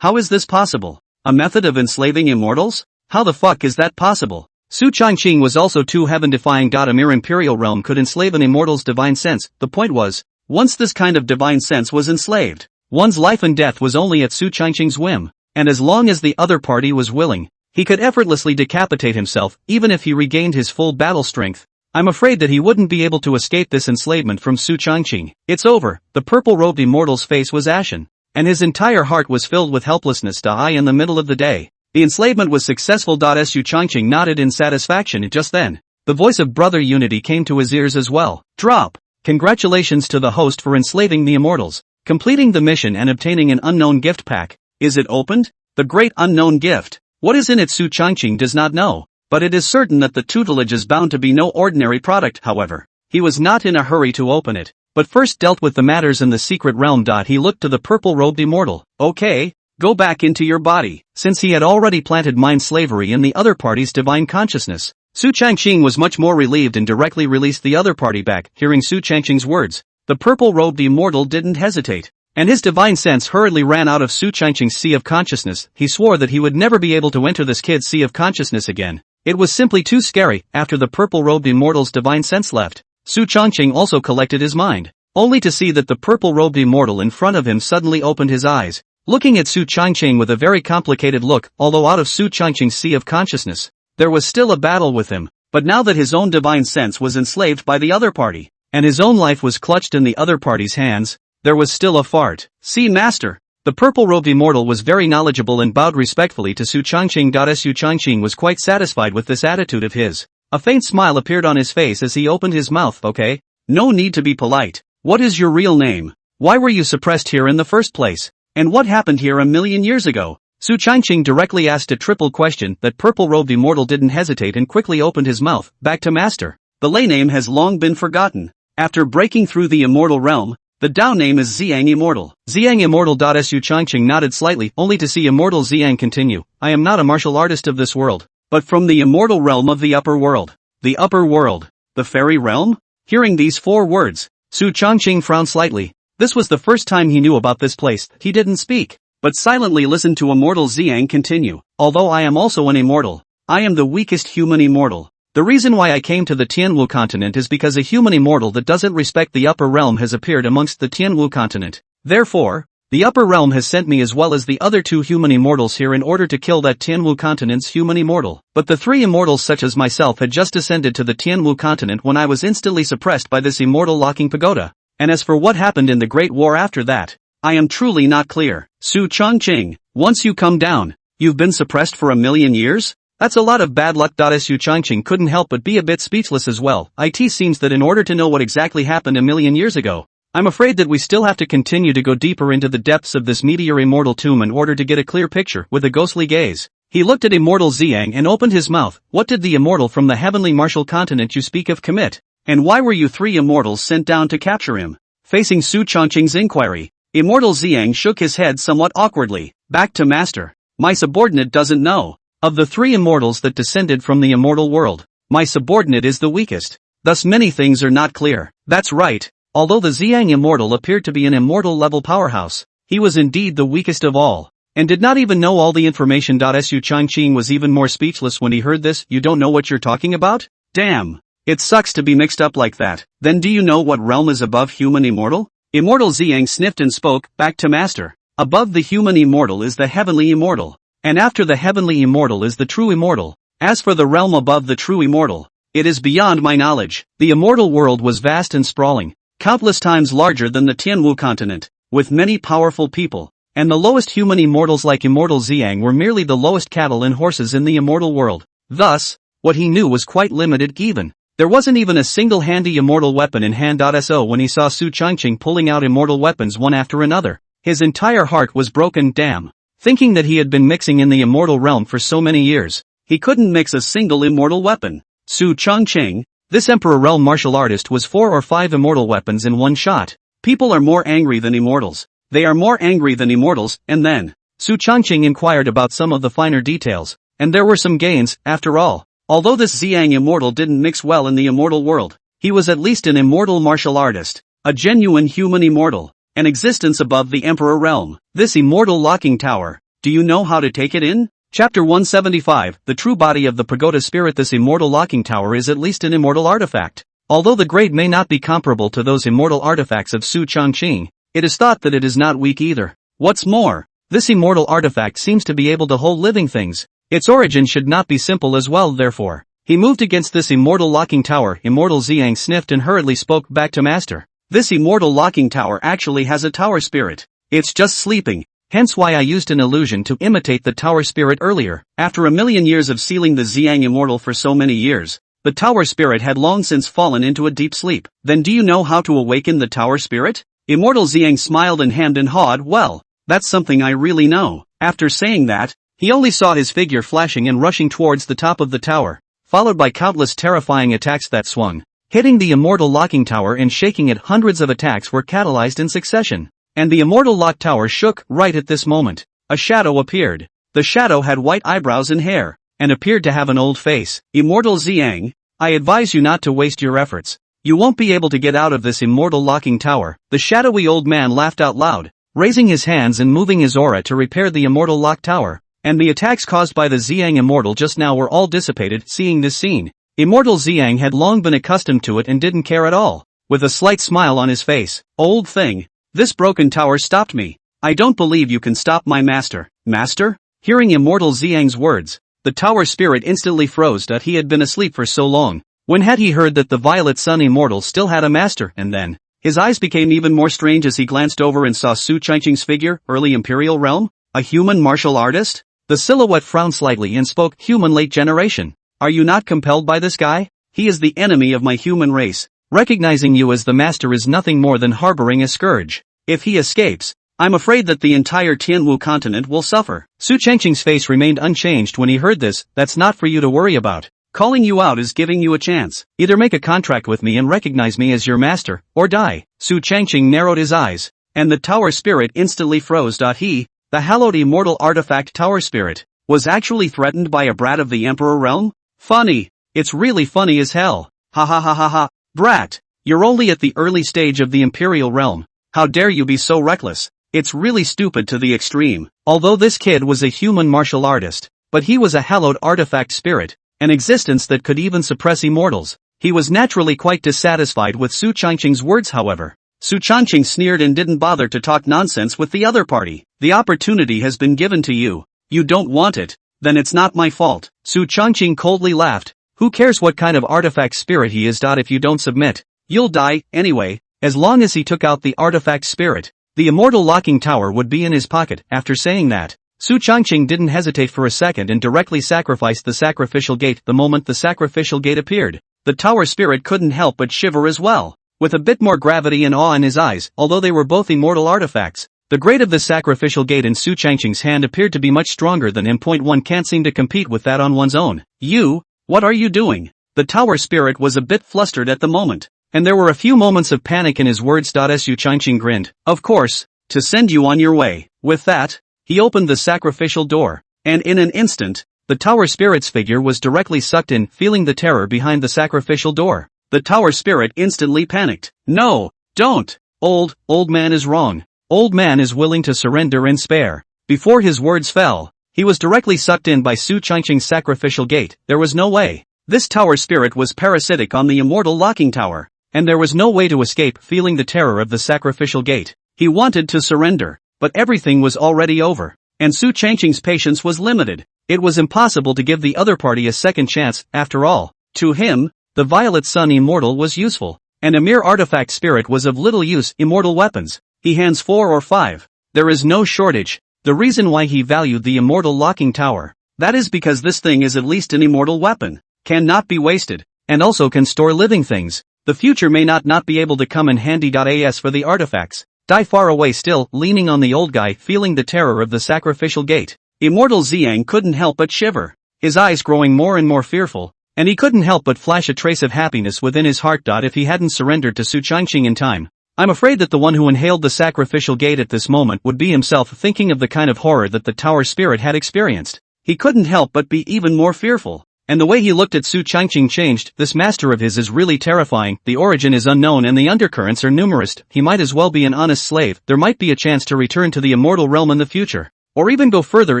How is this possible? A method of enslaving immortals? How the fuck is that possible? Su Changqing was also too heaven-defying. A mere imperial realm could enslave an immortal's divine sense. The point was, once this kind of divine sense was enslaved, one's life and death was only at Su Changqing's whim, and as long as the other party was willing, he could effortlessly decapitate himself, even if he regained his full battle strength. I'm afraid that he wouldn't be able to escape this enslavement from Su Changqing. It's over. The purple-robed immortal's face was ashen, and his entire heart was filled with helplessness. In the middle of the day, the enslavement was successful. Su Changqing nodded in satisfaction. Just then, the voice of Brother Unity came to his ears as well. Drop. Congratulations to the host for enslaving the immortals, completing the mission and obtaining an unknown gift pack. Is it opened? The great unknown gift. What is in it? Su Changqing does not know, but it is certain that the tutelage is bound to be no ordinary product. However, he was not in a hurry to open it, but first dealt with the matters in the secret realm. He looked to the purple-robed immortal. Okay, go back into your body. Since he had already planted mind slavery in the other party's divine consciousness, Su Changqing was much more relieved and directly released the other party back. Hearing Su Changqing's words, the purple-robed immortal didn't hesitate, and his divine sense hurriedly ran out of Su Changqing's sea of consciousness. He swore that he would never be able to enter this kid's sea of consciousness again. It was simply too scary. After the purple-robed immortal's divine sense left, Su Changqing also collected his mind, only to see that the purple-robed immortal in front of him suddenly opened his eyes, looking at Su Changqing with a very complicated look. Although out of Su Changqing's sea of consciousness, there was still a battle with him, but now that his own divine sense was enslaved by the other party, and his own life was clutched in the other party's hands, there was still a fart. See, master. The purple-robed immortal was very knowledgeable and bowed respectfully to Su Changqing. Su Changqing was quite satisfied with this attitude of his. A faint smile appeared on his face as he opened his mouth. Okay, no need to be polite. What is your real name? Why were you suppressed here in the first place? And what happened here 1,000,000 years ago? Su Changqing directly asked a triple question. That purple-robed immortal didn't hesitate and quickly opened his mouth. Back to master. The lay name has long been forgotten. After breaking through the immortal realm, the Dao name is Xiang Immortal. Xiang Immortal. Su Changqing nodded slightly, only to see Immortal Xiang continue. I am not a martial artist of this world, but from the immortal realm of the upper world. The upper world? The fairy realm? Hearing these 4 words, Su Changqing frowned slightly. This was the first time he knew about this place. He didn't speak, but silently listened to Immortal Xiang continue. Although I am also an immortal, I am the weakest human immortal. The reason why I came to the Tianwu continent is because a human immortal that doesn't respect the upper realm has appeared amongst the Tianwu continent. Therefore, the upper realm has sent me as well as the other 2 human immortals here in order to kill that Tianwu continent's human immortal. But the 3 immortals such as myself had just descended to the Tianwu continent when I was instantly suppressed by this immortal locking pagoda. And as for what happened in the Great War after that, I am truly not clear. Su Changqing, once you come down, you've been suppressed for 1,000,000 years? That's a lot of bad luck. Su Changqing couldn't help but be a bit speechless as well. It seems that in order to know what exactly happened 1,000,000 years ago, I'm afraid that we still have to continue to go deeper into the depths of this meteor immortal tomb in order to get a clear picture. With a ghostly gaze, he looked at Immortal Xiang and opened his mouth. What did the immortal from the heavenly martial continent you speak of commit? And why were you 3 immortals sent down to capture him? Facing Su Changqing's inquiry, Immortal Xiang shook his head somewhat awkwardly. Back to master. My subordinate doesn't know. Of the 3 immortals that descended from the immortal world, My subordinate is the weakest. Thus many things are not clear. That's right. Although the Xiang Immortal appeared to be an immortal-level powerhouse, he was indeed the weakest of all, and did not even know all the information. Su Changqing was even more speechless when he heard this. You don't know what you're talking about? Damn. It sucks to be mixed up like that. Then do you know what realm is above human immortal? Immortal Xiang sniffed and spoke back to Master. Above the human immortal is the heavenly immortal, and after the heavenly immortal is the true immortal. As for the realm above the true immortal, it is beyond my knowledge. The immortal world was vast and sprawling, countless times larger than the Tianwu continent, with many powerful people, and the lowest human immortals like Immortal Xiang were merely the lowest cattle and horses in the immortal world. Thus, what he knew was quite limited. Even there wasn't even a single handy immortal weapon in hand. So when he saw Su Changqing pulling out immortal weapons one after another, his entire heart was broken. Damn. Thinking that he had been mixing in the immortal realm for so many years, he couldn't mix a single immortal weapon. Su Changqing, this Emperor realm martial artist, was 4 or 5 immortal weapons in one shot. People are more angry than immortals. They are more angry than immortals. And then Su Changqing inquired about some of the finer details, and there were some gains, after all. Although this Xiang immortal didn't mix well in the immortal world, he was at least an immortal martial artist, a genuine human immortal, an existence above the Emperor realm. This immortal locking tower, do you know how to take it in? Chapter 175, The True Body of the Pagoda Spirit. This immortal locking tower is at least an immortal artifact. Although the grade may not be comparable to those immortal artifacts of Su Changqing, it is thought that it is not weak either. What's more, this immortal artifact seems to be able to hold living things. Its origin should not be simple as well. Therefore, he moved against this immortal locking tower. Immortal Xiang sniffed and hurriedly spoke back to Master. This immortal locking tower actually has a tower spirit. It's just sleeping. Hence why I used an illusion to imitate the tower spirit earlier. After a million years of sealing the Xiang immortal for so many years, the tower spirit had long since fallen into a deep sleep. Then do you know how to awaken the tower spirit? Immortal Xiang smiled and hemmed and hawed. Well, that's something I really know. After saying that, he only saw his figure flashing and rushing towards the top of the tower, followed by countless terrifying attacks that swung, hitting the immortal locking tower and shaking it. Hundreds of attacks were catalyzed in succession, and the immortal lock tower shook. Right at this moment, a shadow appeared. The shadow had white eyebrows and hair, and appeared to have an old face. Immortal Xiang, I advise you not to waste your efforts. You won't be able to get out of this immortal locking tower. The shadowy old man laughed out loud, raising his hands and moving his aura to repair the immortal lock tower, and the attacks caused by the Xiang immortal just now were all dissipated. Seeing this scene, Immortal Xiang had long been accustomed to it and didn't care at all. With a slight smile on his face, old thing, this broken tower stopped me. I don't believe you can stop my master. Master? Hearing Immortal Xiang's words, the tower spirit instantly froze. He had been asleep for so long. When had he heard that the Violet Sun Immortal still had a master? And then, his eyes became even more strange as he glanced over and saw Su Changqing's figure. Early Imperial Realm? A human martial artist? The silhouette frowned slightly and spoke. Human late generation. Are you not compelled by this guy? He is the enemy of my human race. Recognizing you as the master is nothing more than harboring a scourge. If he escapes, I'm afraid that the entire Tianwu continent will suffer. Su Changqing's face remained unchanged when he heard this. That's not for you to worry about. Calling you out is giving you a chance. Either make a contract with me and recognize me as your master, or die. Su Changqing narrowed his eyes, and the tower spirit instantly froze. He, the hallowed immortal artifact tower spirit, was actually threatened by a brat of the Emperor realm? Funny. It's really funny as hell. Ha ha ha ha ha. Brat, you're only at the early stage of the Imperial realm. How dare you be so reckless? It's really stupid to the extreme. Although this kid was a human martial artist, but he was a hallowed artifact spirit, an existence that could even suppress immortals. He was naturally quite dissatisfied with Su Changqing's words. However, Su Changqing sneered and didn't bother to talk nonsense with the other party. The opportunity has been given to you. You don't want it? Then it's not my fault. Su Changqing coldly laughed. Who cares what kind of artifact spirit he is? If you don't submit, you'll die, anyway. As long as he took out the artifact spirit, the immortal locking tower would be in his pocket. After saying that, Su Changqing didn't hesitate for a second and directly sacrificed the sacrificial gate. The moment the sacrificial gate appeared, the tower spirit couldn't help but shiver as well, with a bit more gravity and awe in his eyes. Although they were both immortal artifacts, the grade of the sacrificial gate in Su Changqing's hand appeared to be much stronger than him. One can't seem to compete with that on one's own. You, what are you doing? The tower spirit was a bit flustered at the moment, and there were a few moments of panic in his words. Su Changqing grinned. Of course, to send you on your way. With that, he opened the sacrificial door, and in an instant, the tower spirit's figure was directly sucked in, feeling the terror behind the sacrificial door. The tower spirit instantly panicked. No, don't! Old man is wrong. Old man is willing to surrender and spare. Before his words fell, he was directly sucked in by Su Changqing's sacrificial gate. There was no way. This tower spirit was parasitic on the immortal locking tower, and there was no way to escape feeling the terror of the sacrificial gate. He wanted to surrender, but everything was already over, and Su Changqing's patience was limited. It was impossible to give the other party a second chance, after all. To him, the Violet Sun Immortal was useful, and a mere artifact spirit was of little use. Immortal weapons. He hands 4 or 5. There is no shortage. The reason why he valued the immortal locking tower, that is because this thing is at least an immortal weapon, cannot be wasted, and also can store living things. The future may not be able to come in handy. As for the artifacts, die far away still, leaning on the old guy, feeling the terror of the sacrificial gate. Immortal Xiang couldn't help but shiver, his eyes growing more and more fearful, and he couldn't help but flash a trace of happiness within his heart. If he hadn't surrendered to Su Changqing in time, I'm afraid that the one who inhaled the sacrificial gate at this moment would be himself, thinking of the kind of horror that the tower spirit had experienced. He couldn't help but be even more fearful. And the way he looked at Su Changqing changed. This master of his is really terrifying. The origin is unknown and the undercurrents are numerous. He might as well be an honest slave. There might be a chance to return to the immortal realm in the future, or even go further.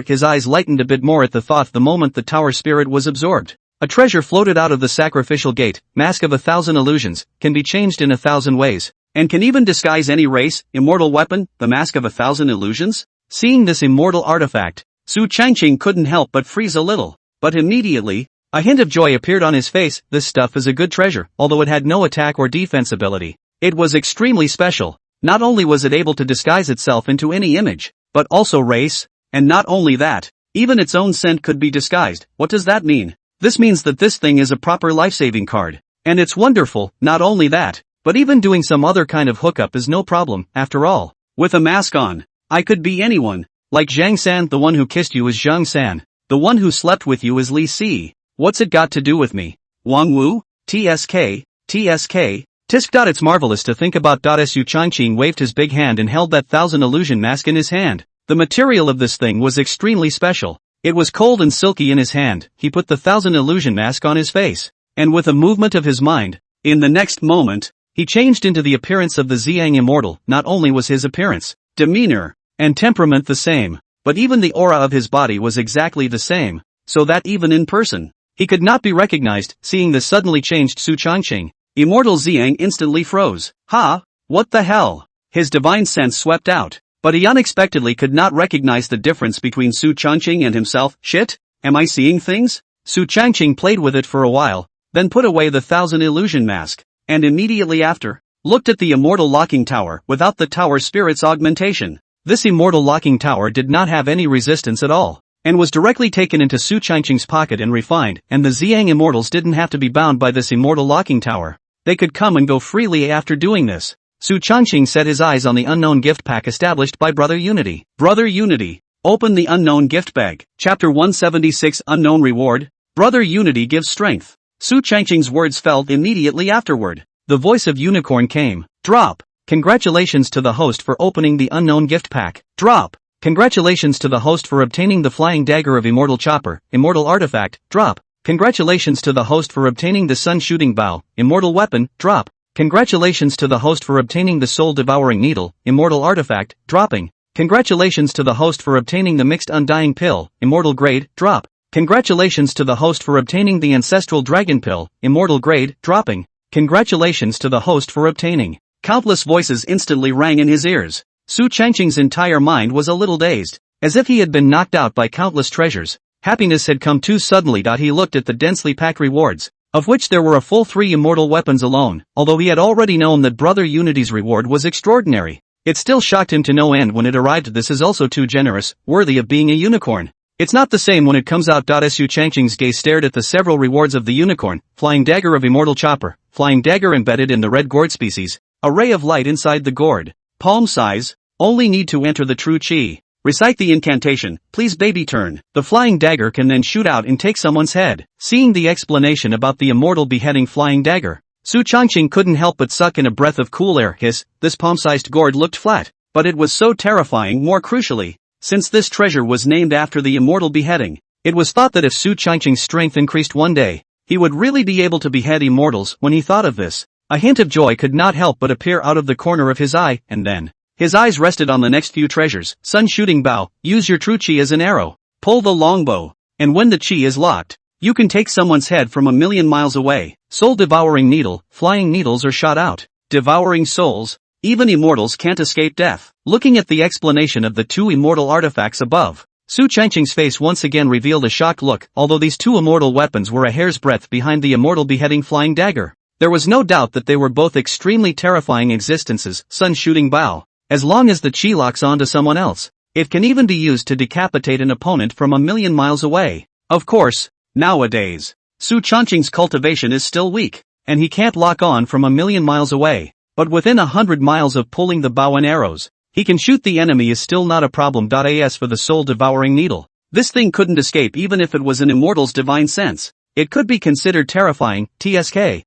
His eyes lightened a bit more at the thought. The moment the tower spirit was absorbed, a treasure floated out of the sacrificial gate. Mask of 1,000 illusions, can be changed in 1,000 ways, and can even disguise any race. Immortal weapon, the mask of 1,000 illusions? Seeing this immortal artifact, Su Changqing couldn't help but freeze a little, but immediately, a hint of joy appeared on his face. This stuff is a good treasure, although it had no attack or defense ability. It was extremely special. Not only was it able to disguise itself into any image, but also race, and not only that, even its own scent could be disguised. What does that mean? This means that this thing is a proper life-saving card. And it's wonderful. Not only that, but even doing some other kind of hookup is no problem. After all, with a mask on, I could be anyone. Like Zhang San. The one who kissed you is Zhang San. The one who slept with you is Li Si. What's it got to do with me? Wang Wu? TSK? TSK? Tisk. It's marvelous to think about. Su Changqing waved his big hand and held that 1,000 illusion mask in his hand. The material of this thing was extremely special. It was cold and silky in his hand. He put the 1,000 illusion mask on his face, and with a movement of his mind, in the next moment, he changed into the appearance of the Xiang Immortal. Not only was his appearance, demeanor, and temperament the same, but even the aura of his body was exactly the same, so that even in person, he could not be recognized. Seeing the suddenly changed Su Changqing, Immortal Xiang instantly froze. Ha! What the hell? His divine sense swept out, but he unexpectedly could not recognize the difference between Su Changqing and himself. Shit? Am I seeing things? Su Changqing played with it for a while, then put away the 1,000 illusion mask, and immediately after, looked at the immortal locking tower without the tower spirit's augmentation. This immortal locking tower did not have any resistance at all, and was directly taken into Su Changqing's pocket and refined, and the Xiang Immortals didn't have to be bound by this immortal locking tower. They could come and go freely after doing this. Su Changqing set his eyes on the unknown gift pack established by Brother Unity. Brother Unity, open the unknown gift bag. Chapter 176, Unknown Reward. Brother Unity gives strength. Su Changqing's words fell immediately afterward. The voice of Unicorn came. Drop. Congratulations to the host for opening the unknown gift pack. Drop. Congratulations to the host for obtaining the flying dagger of Immortal Chopper, Immortal Artifact. Drop. Congratulations to the host for obtaining the sun shooting bow, Immortal Weapon. Drop. Congratulations to the host for obtaining the soul devouring needle, Immortal Artifact. Dropping. Congratulations to the host for obtaining the mixed undying pill, Immortal Grade. Drop. Congratulations to the host for obtaining the ancestral dragon pill, Immortal Grade. Dropping. Congratulations to the host for obtaining. Countless voices instantly rang in his ears. Su Changqing's entire mind was a little dazed, as if he had been knocked out by countless treasures. Happiness had come too suddenly. He looked at the densely packed rewards, of which there were a full 3 immortal weapons alone. Although he had already known that Brother Unity's reward was extraordinary, it still shocked him to no end when it arrived. This is also too generous, worthy of being a unicorn. It's not the same when it comes out. Su Changqing's gaze stared at the several rewards of the unicorn: flying dagger of Immortal Chopper, flying dagger embedded in the red gourd species, a ray of light inside the gourd, palm size, only need to enter the true chi. Recite the incantation, please baby turn. The flying dagger can then shoot out and take someone's head. Seeing the explanation about the immortal beheading flying dagger, Su Changqing couldn't help but suck in a breath of cool air. This palm-sized gourd looked flat, but it was so terrifying. More crucially, since this treasure was named after the immortal beheading, It was thought that if Su Changqing's strength increased one day, he would really be able to behead immortals. When he thought of this, a hint of joy could not help but appear out of the corner of his eye, and then his eyes rested on the next few treasures. Sun shooting bow, use your true chi as an arrow, pull the longbow, and when the chi is locked, you can take someone's head from 1,000,000 miles away. Soul devouring needle, flying needles are shot out, devouring souls, even immortals can't escape death. Looking at the explanation of the two immortal artifacts above, Su Changqing's face once again revealed a shocked look. Although these two immortal weapons were a hair's breadth behind the immortal beheading flying dagger, there was no doubt that they were both extremely terrifying existences. Sun shooting bow, as long as the chi locks onto someone else, it can even be used to decapitate an opponent from 1,000,000 miles away. Of course, nowadays, Su Changqing's cultivation is still weak, and he can't lock on from 1,000,000 miles away, but within 100 miles of pulling the bow and arrows, he can shoot the enemy is still not a problem. As for the soul-devouring needle, this thing couldn't escape even if it was an immortal's divine sense. It could be considered terrifying. TSK.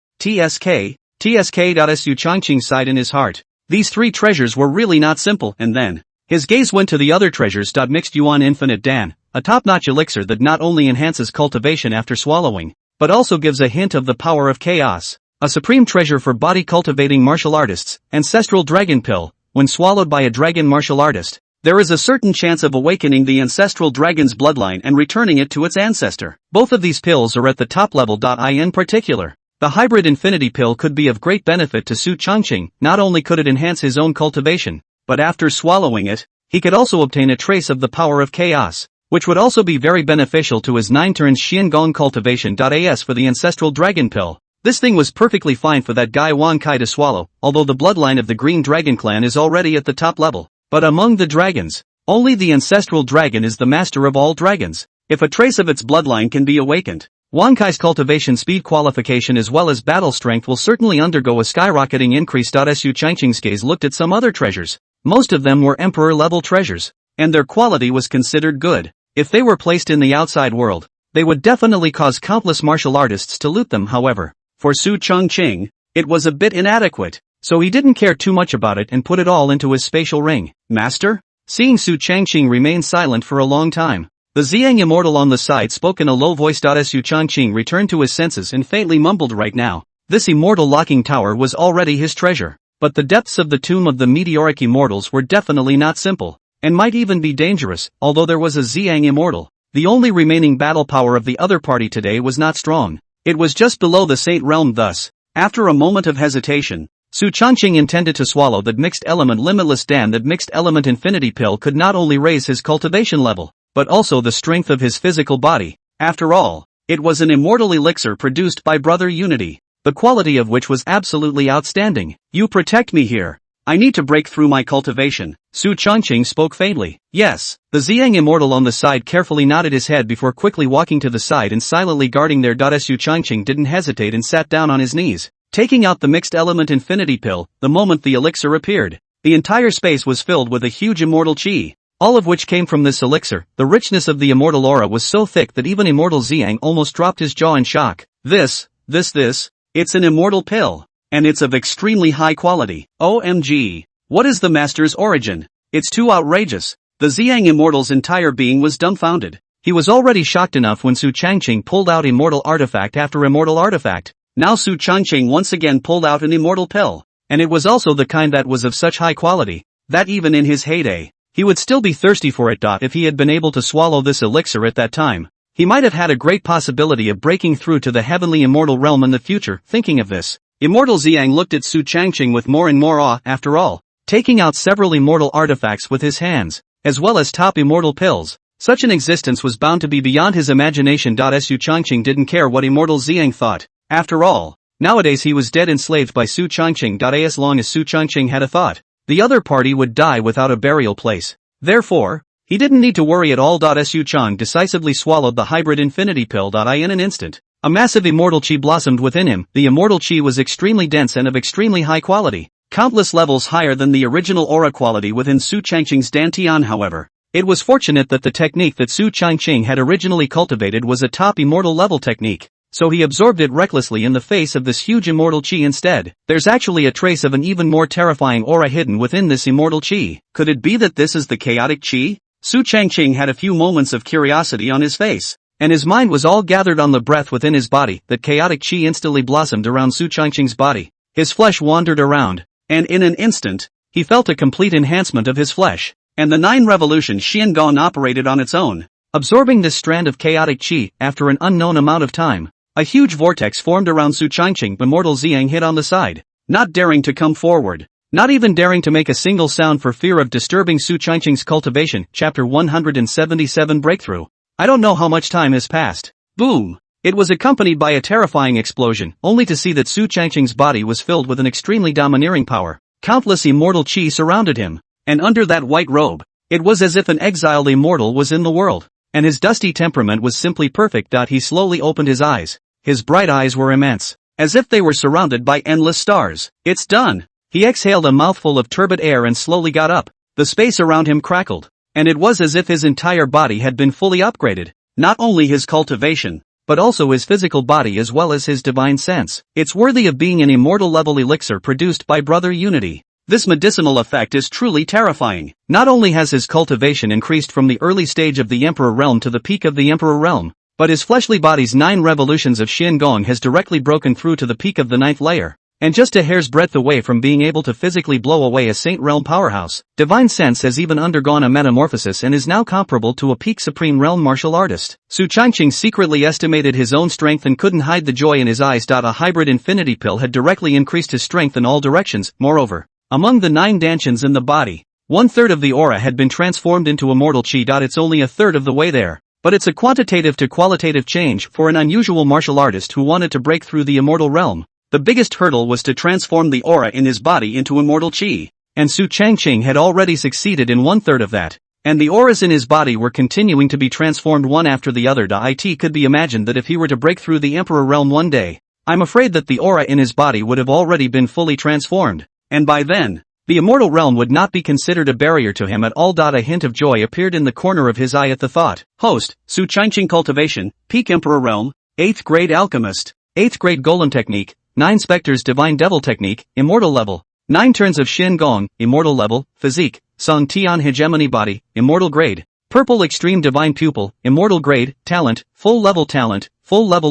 Su Changqing sighed in his heart. These three treasures were really not simple, and then his gaze went to the other treasures. Mixed Yuan Infinite Dan, a top-notch elixir that not only enhances cultivation after swallowing, but also gives a hint of the power of chaos. A supreme treasure for body-cultivating martial artists. Ancestral Dragon Pill, when swallowed by a dragon martial artist, there is a certain chance of awakening the ancestral dragon's bloodline and returning it to its ancestor. Both of these pills are at the top level. In particular, the hybrid infinity pill could be of great benefit to Su Changqing. Not only could it enhance his own cultivation, but after swallowing it, he could also obtain a trace of the power of chaos, which would also be very beneficial to his 9 turns Xiangong cultivation. As for the ancestral dragon pill, this thing was perfectly fine for that guy Wang Kai to swallow, although the bloodline of the Green Dragon clan is already at the top level. But among the dragons, only the ancestral dragon is the master of all dragons. If a trace of its bloodline can be awakened, Wang Kai's cultivation speed qualification as well as battle strength will certainly undergo a skyrocketing increase. Su Changqing's gaze looked at some other treasures. Most of them were emperor-level treasures, and their quality was considered good. If they were placed in the outside world, they would definitely cause countless martial artists to loot them. However, for Su Changqing, it was a bit inadequate, so he didn't care too much about it and put it all into his spatial ring. Master? Seeing Su Changqing remain silent for a long time, the Xiang immortal on the side spoke in a low voice. Su Changqing returned to his senses and faintly mumbled, right now, this immortal locking tower was already his treasure, but the depths of the tomb of the meteoric immortals were definitely not simple, and might even be dangerous. Although there was a Xiang immortal, the only remaining battle power of the other party today was not strong. It was just below the Saint Realm. Thus, after a moment of hesitation, Su Changqing intended to swallow that mixed element limitless Dan. That mixed element infinity pill could not only raise his cultivation level, but also the strength of his physical body. After all, it was an immortal elixir produced by Brother Unity, the quality of which was absolutely outstanding. You protect me here. I need to break through my cultivation. Su Changqing spoke faintly. Yes. The Xiang immortal on the side carefully nodded his head before quickly walking to the side and silently guarding there. Su Changqing didn't hesitate and sat down on his knees, taking out the mixed element infinity pill. The moment the elixir appeared, the entire space was filled with a huge immortal chi, all of which came from this elixir. The richness of the immortal aura was so thick that even immortal Xiang almost dropped his jaw in shock. This, it's an immortal pill. And it's of extremely high quality. OMG. What is the master's origin? It's too outrageous. The Xiang immortal's entire being was dumbfounded. He was already shocked enough when Su Changqing pulled out immortal artifact after immortal artifact. Now Su Changqing once again pulled out an immortal pill. And it was also the kind that was of such high quality, that even in his heyday, he would still be thirsty for it. If he had been able to swallow this elixir at that time, he might have had a great possibility of breaking through to the heavenly immortal realm in the future. Thinking of this, Immortal Xiang looked at Su Changqing with more and more awe. After all, taking out several immortal artifacts with his hands, as well as top immortal pills, such an existence was bound to be beyond his imagination. Su Changqing didn't care what Immortal Xiang thought. After all, nowadays he was dead enslaved by Su Changqing. As long as Su Changqing had a thought, the other party would die without a burial place. Therefore, he didn't need to worry at all. Su Chang decisively swallowed the hybrid infinity pill. In an instant, a massive immortal chi blossomed within him. The immortal chi was extremely dense and of extremely high quality, countless levels higher than the original aura quality within Su Changqing's Dantian. However, it was fortunate that the technique that Su Changqing had originally cultivated was a top immortal level technique, so he absorbed it recklessly in the face of this huge immortal chi instead. There's actually a trace of an even more terrifying aura hidden within this immortal chi. Could it be that this is the chaotic chi? Su Changqing had a few moments of curiosity on his face. and his mind was all gathered on the breath within his body. That chaotic chi instantly blossomed around Su Changqing's body. His flesh wandered around, and in an instant, he felt a complete enhancement of his flesh, and the 9 revolution Xiangong operated on its own. Absorbing this strand of chaotic chi, after an unknown amount of time, a huge vortex formed around Su Changqing. The mortal Xiang hid on the side, not daring to come forward, not even daring to make a single sound for fear of disturbing Su Changqing's cultivation. Chapter 177 Breakthrough. I don't know how much time has passed. Boom! It was accompanied by a terrifying explosion, only to see that Su Changqing's body was filled with an extremely domineering power. Countless immortal chi surrounded him, and under that white robe, it was as if an exiled immortal was in the world, and his dusty temperament was simply perfect. He slowly opened his eyes. His bright eyes were immense, as if they were surrounded by endless stars. It's done! He exhaled a mouthful of turbid air and slowly got up. The space around him crackled, and it was as if his entire body had been fully upgraded. Not only his cultivation, but also his physical body as well as his divine sense. It's worthy of being an immortal level elixir produced by Brother Unity. This medicinal effect is truly terrifying. Not only has his cultivation increased from the early stage of the Emperor Realm to the peak of the Emperor Realm, but his fleshly body's 9 revolutions of Xiangong has directly broken through to the peak of the 9th layer, and just a hair's breadth away from being able to physically blow away a Saint Realm powerhouse. Divine Sense has even undergone a metamorphosis and is now comparable to a peak Supreme Realm martial artist. Su Changqing secretly estimated his own strength and couldn't hide the joy in his eyes. A hybrid infinity pill had directly increased his strength in all directions. Moreover, among the 9 dantians in the body, 1/3 of the aura had been transformed into immortal chi. It's only a third of the way there, but it's a quantitative to qualitative change for an unusual martial artist who wanted to break through the immortal realm. The biggest hurdle was to transform the aura in his body into immortal chi, and Su Changqing had already succeeded in 1/3 of that, and the auras in his body were continuing to be transformed one after the other. It could be imagined that if he were to break through the Emperor Realm one day, I'm afraid that the aura in his body would have already been fully transformed, and by then, the immortal realm would not be considered a barrier to him at all. A hint of joy appeared in the corner of his eye at the thought. Host, Su Changqing cultivation, peak Emperor Realm, 8th grade alchemist, 8th grade golem technique, 9 specters divine devil technique, immortal level, 9 turns of Xiangong, immortal level, physique, Song Tian hegemony body, immortal grade, purple extreme divine pupil, immortal grade, talent, full level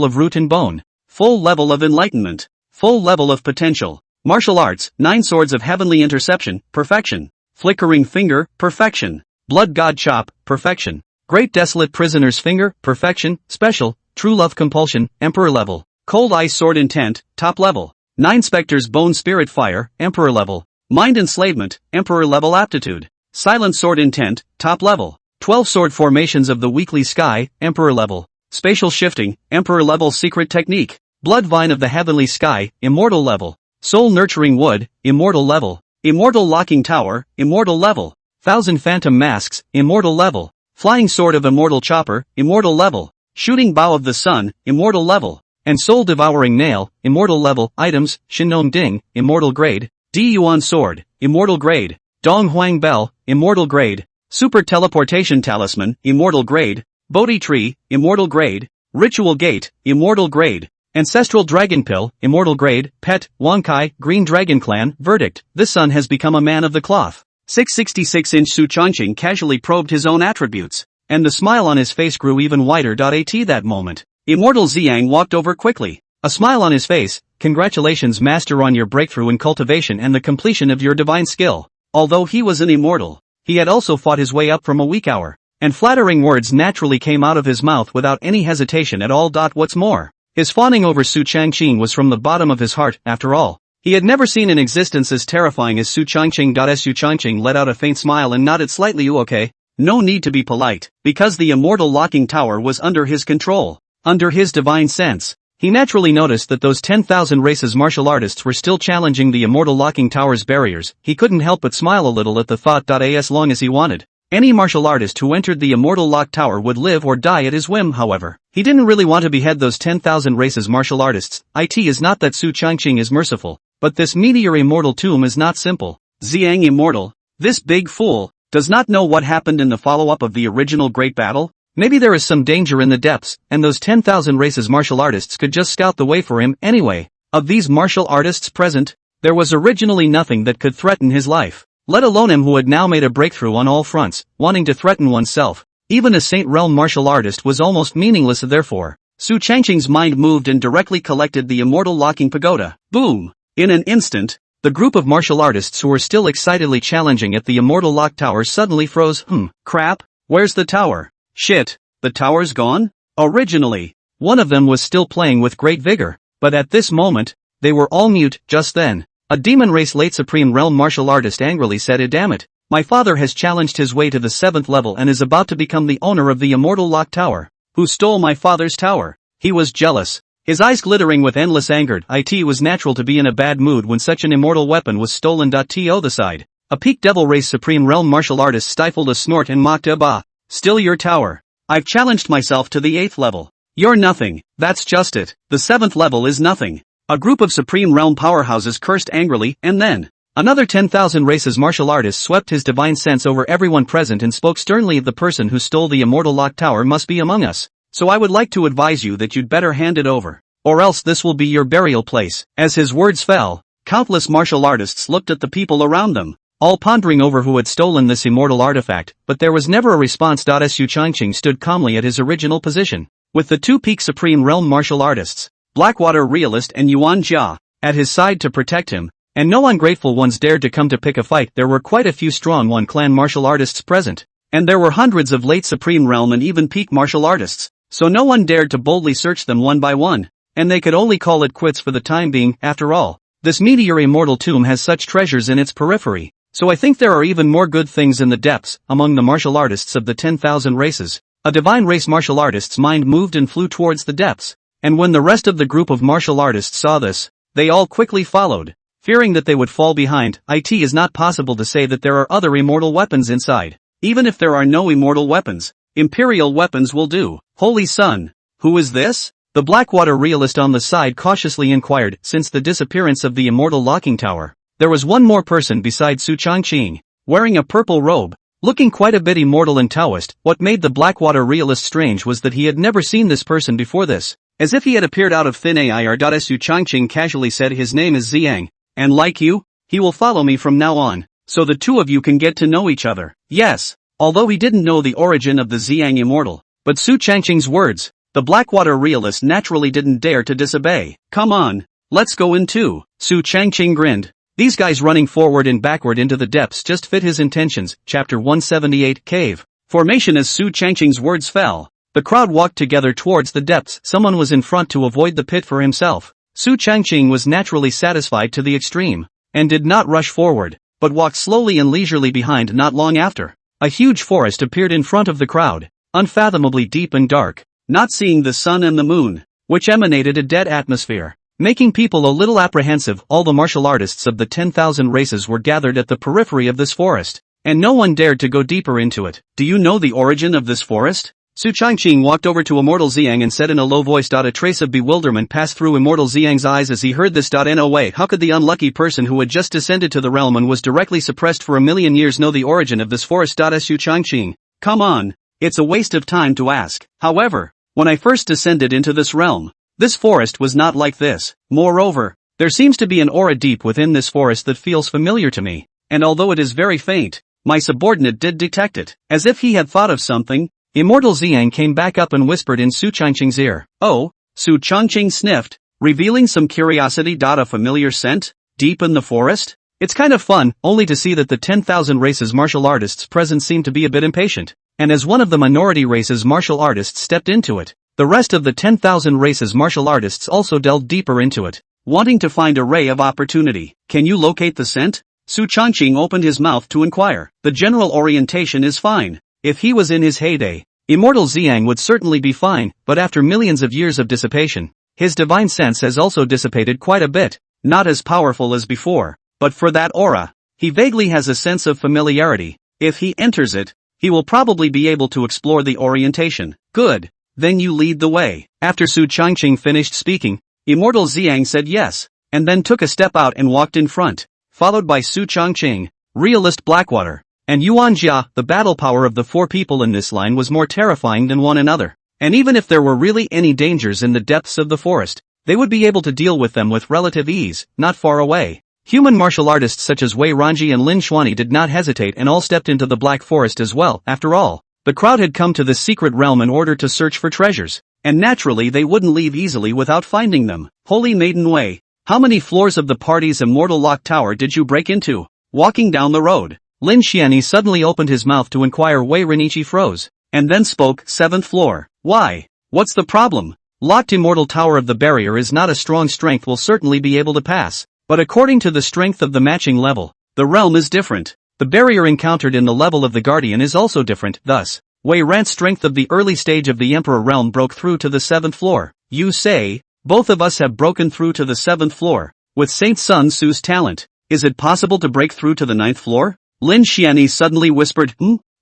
of root and bone, full level of enlightenment, full level of potential, martial arts, 9 swords of heavenly interception, perfection, flickering finger, perfection, blood god chop, perfection, great desolate prisoner's finger, perfection, special, true love compulsion, emperor level. Cold Ice Sword Intent, top level. 9 Spectres Bone Spirit Fire, Emperor level. Mind Enslavement, Emperor level aptitude. Silent Sword Intent, top level. 12 Sword Formations of the Weekly Sky, Emperor level. Spatial Shifting, Emperor level Secret Technique. Blood Vine of the Heavenly Sky, Immortal level. Soul Nurturing Wood, Immortal level. Immortal Locking Tower, Immortal level. 1000 Phantom Masks, Immortal level. Flying Sword of Immortal Chopper, Immortal level. Shooting Bow of the Sun, Immortal level. And Soul Devouring Nail, Immortal level. Items, Shinong Ding, Immortal grade. Di Yuan Sword, Immortal grade. Dong Huang Bell, Immortal grade. Super Teleportation Talisman, Immortal grade. Bodhi Tree, Immortal grade. Ritual Gate, Immortal grade. Ancestral Dragon Pill, Immortal grade. Pet, Wonkai, Green Dragon Clan. Verdict, this son has become a man of the cloth. 666-inch Su Changqing casually probed his own attributes, and the smile on his face grew even wider. At that moment, Immortal Xiang walked over quickly, a smile on his face. Congratulations, master, on your breakthrough in cultivation and the completion of your divine skill. Although he was an immortal, he had also fought his way up from a weak hour, and flattering words naturally came out of his mouth without any hesitation at all. What's more, his fawning over Su Changqing was from the bottom of his heart. After all, he had never seen an existence as terrifying as Su Changqing. Su Changqing let out a faint smile and nodded slightly. You okay? No need to be polite, because the immortal locking tower was under his control. Under his divine sense, he naturally noticed that those 10,000 races martial artists were still challenging the immortal locking tower's barriers. He couldn't help but smile a little at the thought. As long as he wanted, any martial artist who entered the immortal lock tower would live or die at his whim. However, he didn't really want to behead those 10,000 races martial artists. It is not that Su Changqing is merciful, but this meteor immortal tomb is not simple. Xiang Immortal, this big fool, does not know what happened in the follow-up of the original Great Battle. Maybe there is some danger in the depths, and those 10,000 races martial artists could just scout the way for him. Anyway, of these martial artists present, there was originally nothing that could threaten his life, let alone him who had now made a breakthrough on all fronts. Wanting to threaten oneself, Even a Saint Realm martial artist was almost meaningless therefore. Su Changqing's mind moved and directly collected the immortal locking pagoda. Boom! In an instant, the group of martial artists who were still excitedly challenging at the immortal lock tower suddenly froze. Crap, where's the tower? Shit, the tower's gone? Originally, one of them was still playing with great vigor, but at this moment, they were all mute. Just then, a demon race late supreme realm martial artist angrily said, damn it, my father has challenged his way to the 7th level and is about to become the owner of the immortal lock tower. Who stole my father's tower? He was jealous, his eyes glittering with endless anger. It was natural to be in a bad mood when such an immortal weapon was stolen. To the side, a peak devil race supreme realm martial artist stifled a snort and mocked, bah, still your tower. I've challenged myself to the 8th level. You're nothing, that's just it, the 7th level is nothing. A group of supreme realm powerhouses cursed angrily, and then, another 10,000 races martial artist swept his divine sense over everyone present and spoke sternly. The person who stole the immortal lock tower must be among us. So I would like to advise you that you'd better hand it over, or else this will be your burial place. As his words fell, countless martial artists looked at the people around them, all pondering over who had stolen this immortal artifact, but there was never a response. Su Changqing stood calmly at his original position, with the two peak supreme realm martial artists, Blackwater Realist and Yuan Jia, at his side to protect him, and no ungrateful ones dared to come to pick a fight. There were quite a few strong One Clan martial artists present, and there were hundreds of late supreme realm and even peak martial artists. So no one dared to boldly search them one by one, and they could only call it quits for the time being. After all, this meteor immortal tomb has such treasures in its periphery, so I think there are even more good things in the depths. Among the martial artists of the 10,000 races, a divine race martial artist's mind moved and flew towards the depths, and when the rest of the group of martial artists saw this, they all quickly followed, fearing that they would fall behind. It is not possible to say that there are other immortal weapons inside. Even if there are no immortal weapons, imperial weapons will do. Holy Sun, who is this? The Blackwater Realist on the side cautiously inquired. Since the disappearance of the immortal locking tower, there was one more person besides Su Changqing, wearing a purple robe, looking quite a bit immortal and Taoist. What made the Blackwater Realist strange was that he had never seen this person before this, as if he had appeared out of thin air. Su Changqing casually said, his name is Ziyang, and like you, he will follow me from now on, so the two of you can get to know each other. Yes, although he didn't know the origin of the Ziyang immortal, but Su Changqing's words, the Blackwater Realist naturally didn't dare to disobey. Come on, let's go in too. Su Changqing grinned. These guys running forward and backward into the depths just fit his intentions. Chapter 178 Cave Formation. As Su Changqing's words fell, the crowd walked together towards the depths. Someone was in front to avoid the pit for himself. Su Changqing was naturally satisfied to the extreme, and did not rush forward, but walked slowly and leisurely behind. Not long after, a huge forest appeared in front of the crowd, unfathomably deep and dark, not seeing the sun and the moon, which emanated a dead atmosphere, making people a little apprehensive. All the martial artists of the 10,000 races were gathered at the periphery of this forest, and no one dared to go deeper into it. Do you know the origin of this forest? Su Changqing walked over to Immortal Ziyang and said in a low voice. A trace of bewilderment passed through Immortal Ziyang's eyes as he heard this. No way, how could the unlucky person who had just descended to the realm and was directly suppressed for a million years know the origin of this forest? Su Changqing, come on, it's a waste of time to ask. However, when I first descended into this realm, this forest was not like this. Moreover, there seems to be an aura deep within this forest that feels familiar to me, and although it is very faint, my subordinate did detect it. As if he had thought of something, Immortal Ziyang came back up and whispered in Su Changqing's ear. Oh, Su Changqing sniffed, revealing some curiosity. A familiar scent? Deep in the forest? It's kind of fun, only to see that the 10,000 races martial artists present seem to be a bit impatient, and as one of the minority races martial artists stepped into it, the rest of the 10,000 races martial artists also delved deeper into it, wanting to find a ray of opportunity. Can you locate the scent? Su Changqing opened his mouth to inquire. The general orientation is fine. If he was in his heyday, Immortal Ziyang would certainly be fine, but after millions of years of dissipation, his divine sense has also dissipated quite a bit, not as powerful as before, but for that aura, he vaguely has a sense of familiarity. If he enters it, he will probably be able to explore the orientation. Good, then you lead the way. After Su Changqing finished speaking, Immortal Ziyang said yes, and then took a step out and walked in front, followed by Su Changqing, Realist Blackwater, and Yuan Jia. The battle power of the four people in this line was more terrifying than one another, and even if there were really any dangers in the depths of the forest, they would be able to deal with them with relative ease. Not far away, human martial artists such as Wei Ranji and Lin Xuanyi did not hesitate and all stepped into the Black Forest as well. After all, The crowd had come to the secret realm in order to search for treasures, and naturally they wouldn't leave easily without finding them. Holy Maiden Way, how many floors of the party's immortal lock tower did you break into? Walking down the road, Lin Xianyi suddenly opened his mouth to inquire. Wei Renichi froze, and then spoke. 7th floor. Why? What's the problem? Locked immortal tower of the barrier is not a strong strength will certainly be able to pass, but according to the strength of the matching level, the realm is different. The barrier encountered in the level of the guardian is also different, thus, Wei Ran's strength of the early stage of the Emperor realm broke through to the 7th floor. You say, both of us have broken through to the 7th floor. With Saint Sun Tzu's talent, is it possible to break through to the 9th floor? Lin Xianyi suddenly whispered,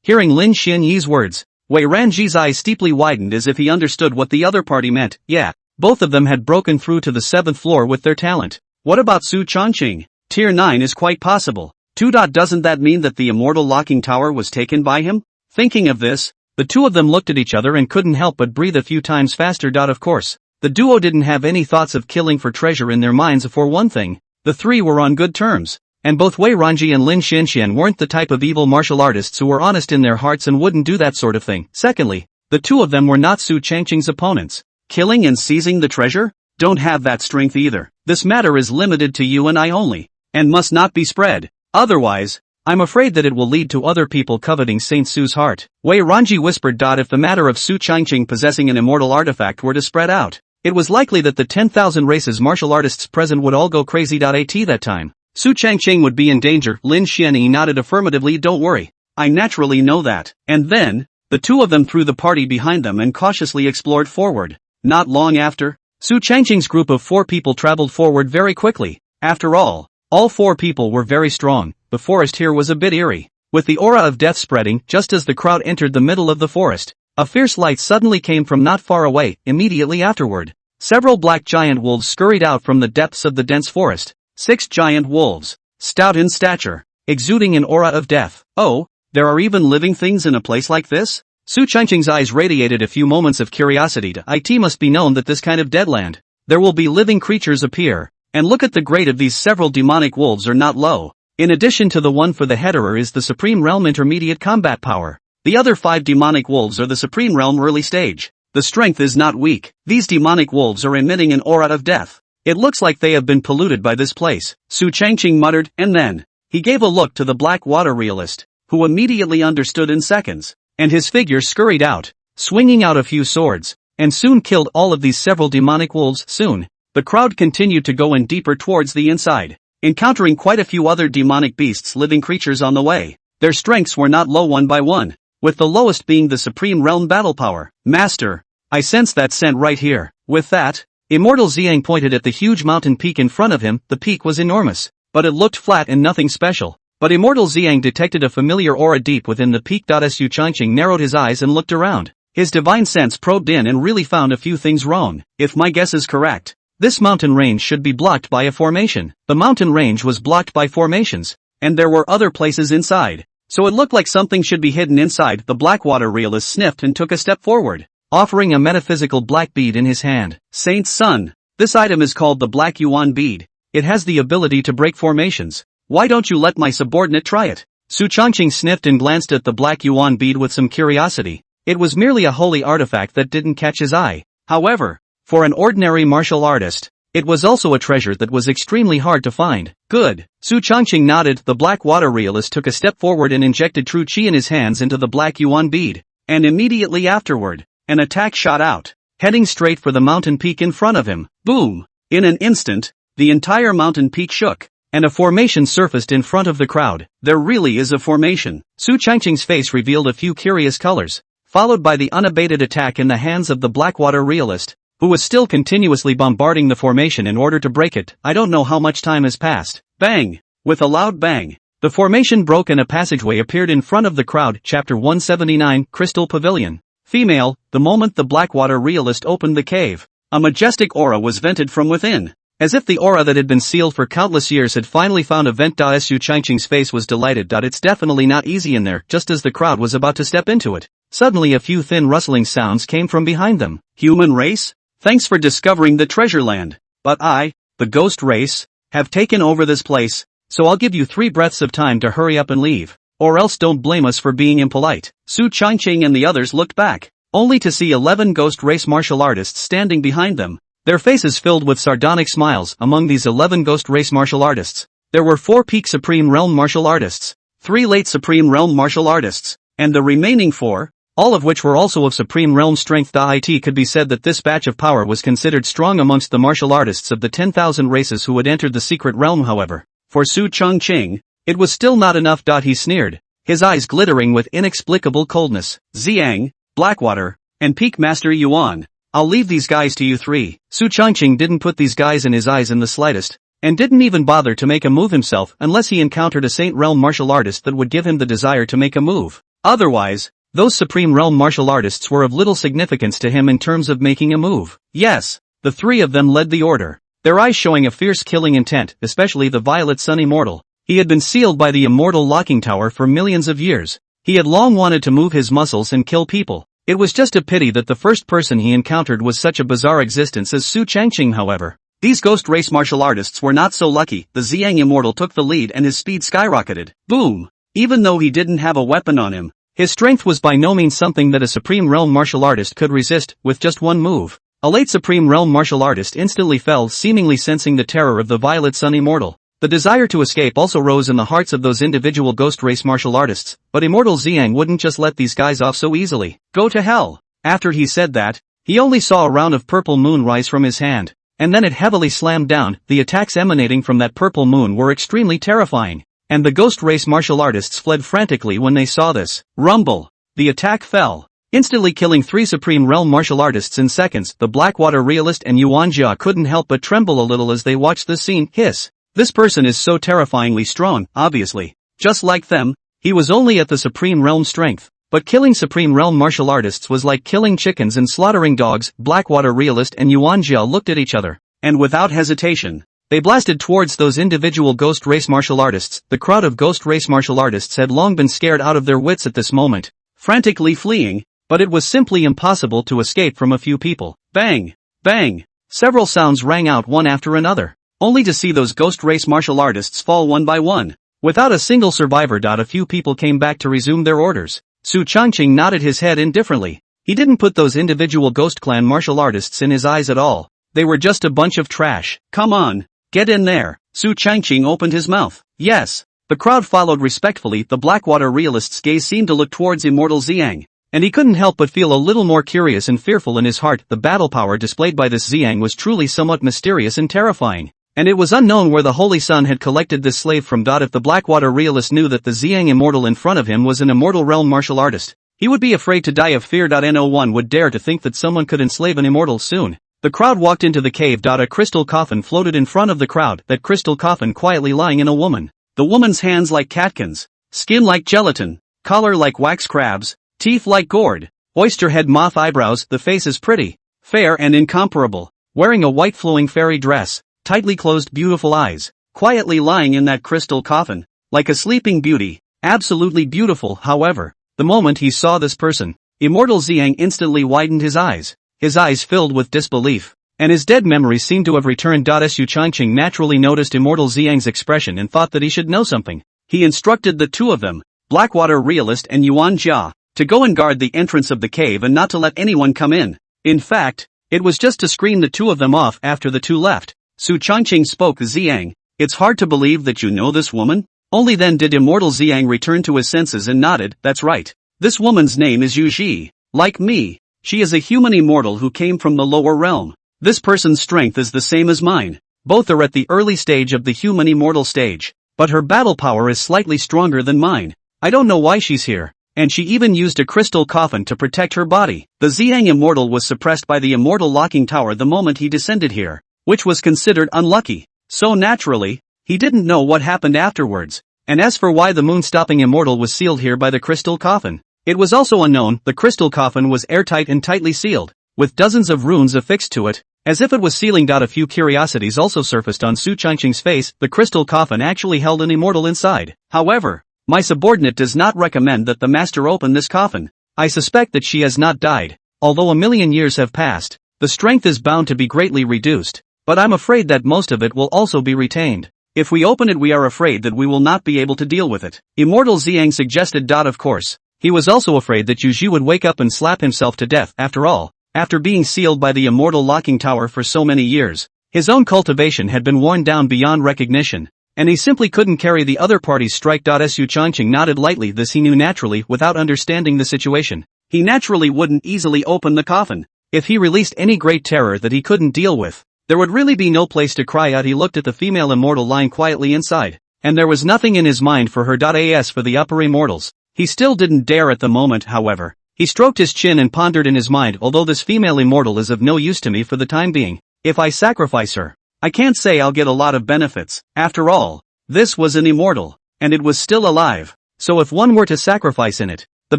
Hearing Lin Xianyi's words, Wei Ranji's eyes steeply widened as if he understood what the other party meant. Yeah, both of them had broken through to the 7th floor with their talent. What about Su Changqing? Tier 9 is quite possible. Doesn't that mean that the immortal locking tower was taken by him? Thinking of this, the two of them looked at each other and couldn't help but breathe a few times faster. Of course, the duo didn't have any thoughts of killing for treasure in their minds. For one thing, the three were on good terms, and both Wei Ranji and Lin Xianxian weren't the type of evil martial artists who were honest in their hearts and wouldn't do that sort of thing. Secondly, the two of them were not Su Changqing's opponents. Killing and seizing the treasure? Don't have that strength either. This matter is limited to you and I only, and must not be spread. Otherwise, I'm afraid that it will lead to other people coveting Saint Su's heart. Wei Ranji whispered. If the matter of Su Changqing possessing an immortal artifact were to spread out, it was likely that the 10,000 races martial artists present would all go crazy. At that time, Su Changqing would be in danger. Lin Xianyi nodded affirmatively. Don't worry, I naturally know that. And then, the two of them threw the party behind them and cautiously explored forward. Not long after, Su Changqing's group of 4 people traveled forward very quickly. After all 4 people were very strong. The forest here was a bit eerie, with the aura of death spreading. Just as the crowd entered the middle of the forest, a fierce light suddenly came from not far away. Immediately afterward, several black giant wolves scurried out from the depths of the dense forest. 6 giant wolves, stout in stature, exuding an aura of death. Oh, there are even living things in a place like this? Su Changqing's eyes radiated a few moments of curiosity. It must be known that this kind of deadland, there will be living creatures appear, and look at the grade of these several demonic wolves are not low. In addition to the one for the Hetterer is the Supreme Realm intermediate combat power. The other 5 demonic wolves are the Supreme Realm early stage. The strength is not weak. These demonic wolves are emitting an aura of death. It looks like they have been polluted by this place, Su Changqing muttered, and then he gave a look to the black water realist, who immediately understood in seconds, and his figure scurried out, swinging out a few swords, and soon killed all of these several demonic wolves. Soon, the crowd continued to go in deeper towards the inside, encountering quite a few other demonic beasts, living creatures on the way. Their strengths were not low one by one, with the lowest being the Supreme Realm battle power. Master, I sense that scent right here. With that, Immortal Xiang pointed at the huge mountain peak in front of him. The peak was enormous, but it looked flat and nothing special. But Immortal Xiang detected a familiar aura deep within the peak. Su Changqing narrowed his eyes and looked around. His divine sense probed in and really found a few things wrong. If my guess is correct, this mountain range should be blocked by a formation. The mountain range was blocked by formations, and there were other places inside. So it looked like something should be hidden inside. The Blackwater realist sniffed and took a step forward, offering a metaphysical black bead in his hand. Saint Sun, this item is called the Black Yuan bead. It has the ability to break formations. Why don't you let my subordinate try it? Su Changqing sniffed and glanced at the Black Yuan bead with some curiosity. It was merely a holy artifact that didn't catch his eye. However, for an ordinary martial artist, it was also a treasure that was extremely hard to find. Good. Su Changqing nodded. The black water realist took a step forward and injected true qi in his hands into the Black Yuan bead. And immediately afterward, an attack shot out, heading straight for the mountain peak in front of him. Boom! In an instant, the entire mountain peak shook, and a formation surfaced in front of the crowd. There really is a formation. Su Changqing's face revealed a few curious colors, followed by the unabated attack in the hands of the Blackwater realist, who was still continuously bombarding the formation in order to break it. I don't know how much time has passed. Bang! With a loud bang, the formation broke and a passageway appeared in front of the crowd. Chapter 179, Crystal Pavilion. Female, the moment the Blackwater realist opened the cave, a majestic aura was vented from within, as if the aura that had been sealed for countless years had finally found a vent. Su Changqing's face was delighted. It's definitely not easy in there. Just as the crowd was about to step into it, suddenly a few thin rustling sounds came from behind them. Human race? Thanks for discovering the treasure land. But I, the ghost race, have taken over this place, so I'll give you 3 breaths of time to hurry up and leave. or else don't blame us for being impolite. Su Changqing and the others looked back, only to see 11 ghost race martial artists standing behind them, their faces filled with sardonic smiles. Among these 11 ghost race martial artists, there were 4 peak Supreme Realm martial artists, 3 late Supreme Realm martial artists, and the remaining 4, all of which were also of Supreme Realm strength. It could be said that this batch of power was considered strong amongst the martial artists of the 10,000 races who had entered the secret realm. However, for Su Changqing, it was still not enough. He sneered, his eyes glittering with inexplicable coldness. Xiang, Blackwater, and Peak Master Yuan, I'll leave these guys to you 3. Su Changqing didn't put these guys in his eyes in the slightest, and didn't even bother to make a move himself unless he encountered a Saint Realm martial artist that would give him the desire to make a move. Otherwise, those Supreme Realm martial artists were of little significance to him in terms of making a move. Yes, the 3 of them led the order, their eyes showing a fierce killing intent, especially the Violet Sun Immortal. He had been sealed by the Immortal Locking Tower for millions of years. He had long wanted to move his muscles and kill people. It was just a pity that the first person he encountered was such a bizarre existence as Su Changqing. However, these ghost race martial artists were not so lucky. The Xiang Immortal took the lead and his speed skyrocketed. Boom! Even though he didn't have a weapon on him, his strength was by no means something that a Supreme Realm martial artist could resist. With just one move, a late Supreme Realm martial artist instantly fell, seemingly sensing the terror of the Violet Sun Immortal. The desire to escape also rose in the hearts of those individual ghost race martial artists, but Immortal Xiang wouldn't just let these guys off so easily. Go to hell! After he said that, he only saw a round of purple moon rise from his hand, and then it heavily slammed down. The attacks emanating from that purple moon were extremely terrifying, and the ghost race martial artists fled frantically when they saw this. Rumble! The attack fell, instantly killing 3 Supreme Realm martial artists in seconds. The Blackwater Realist and Yuan Jia couldn't help but tremble a little as they watched the scene. Hiss! This person is so terrifyingly strong. Obviously, just like them, he was only at the Supreme Realm strength. But killing Supreme Realm martial artists was like killing chickens and slaughtering dogs. Blackwater Realist and Yuan Jia looked at each other, and without hesitation, they blasted towards those individual ghost race martial artists. The crowd of ghost race martial artists had long been scared out of their wits at this moment, frantically fleeing, but it was simply impossible to escape from a few people. Bang! Bang! Several sounds rang out one after another, only to see those ghost race martial artists fall one by one, without a single survivor. A few people came back to resume their orders. Su Changqing nodded his head indifferently. He didn't put those individual ghost clan martial artists in his eyes at all. They were just a bunch of trash. Come on, get in there. Su Changqing opened his mouth. Yes. The crowd followed respectfully. The Blackwater Realist's gaze seemed to look towards Immortal Xiang, and he couldn't help but feel a little more curious and fearful in his heart. The battle power displayed by this Xiang was truly somewhat mysterious and terrifying, and it was unknown where the Holy Sun had collected this slave from. If the Blackwater Realist knew that the Xiang Immortal in front of him was an Immortal Realm martial artist, he would be afraid to die of fear. No one would dare to think that someone could enslave an immortal soon. The crowd walked into the cave. A crystal coffin floated in front of the crowd, that crystal coffin quietly lying in a woman. The woman's hands like catkins, skin like gelatin, collar like wax crabs, teeth like gourd, oyster head moth eyebrows. The face is pretty, fair and incomparable, wearing a white flowing fairy dress, tightly closed beautiful eyes, quietly lying in that crystal coffin, like a sleeping beauty, absolutely beautiful. However, the moment he saw this person, Immortal Xiang instantly widened his eyes filled with disbelief, and his dead memory seemed to have returned. Su Changqing naturally noticed Immortal Xiang's expression and thought that he should know something. He instructed the 2 of them, Blackwater Realist and Yuan Jia, to go and guard the entrance of the cave and not to let anyone come in. In fact, it was just to screen the 2 of them off after the 2 left. Su Changqing spoke. Xiang, it's hard to believe that you know this woman? Only then did Immortal Xiang return to his senses and nodded. That's right. This woman's name is Yu Ji. Like me, she is a human immortal who came from the lower realm. This person's strength is the same as mine. Both are at the early stage of the human immortal stage, but her battle power is slightly stronger than mine. I don't know why she's here, and she even used a crystal coffin to protect her body. The Xiang Immortal was suppressed by the Immortal Locking Tower the moment he descended here, which was considered unlucky. So naturally, he didn't know what happened afterwards. And as for why the moon-stopping immortal was sealed here by the crystal coffin, it was also unknown. The crystal coffin was airtight and tightly sealed, with dozens of runes affixed to it, as if it was sealing. A few curiosities also surfaced on Su Changqing's face. The crystal coffin actually held an immortal inside. However, my subordinate does not recommend that the master open this coffin. I suspect that she has not died. Although 1,000,000 years have passed, the strength is bound to be greatly reduced, but I'm afraid that most of it will also be retained. If we open it we are afraid that we will not be able to deal with it. Immortal Xiang suggested. Of course. He was also afraid that Yu Zhi would wake up and slap himself to death. After all, after being sealed by the immortal locking tower for so many years, his own cultivation had been worn down beyond recognition, and he simply couldn't carry the other party's strike. Su Changqing nodded lightly. This he knew naturally without understanding the situation. He naturally wouldn't easily open the coffin. If he released any great terror that he couldn't deal with, there would really be no place to cry out. He looked at the female immortal lying quietly inside, and there was nothing in his mind for her. As for the upper immortals, he still didn't dare at the moment. However, he stroked his chin and pondered in his mind, although this female immortal is of no use to me for the time being, if I sacrifice her, I can't say I'll get a lot of benefits. After all, this was an immortal, and it was still alive, so if one were to sacrifice in it, the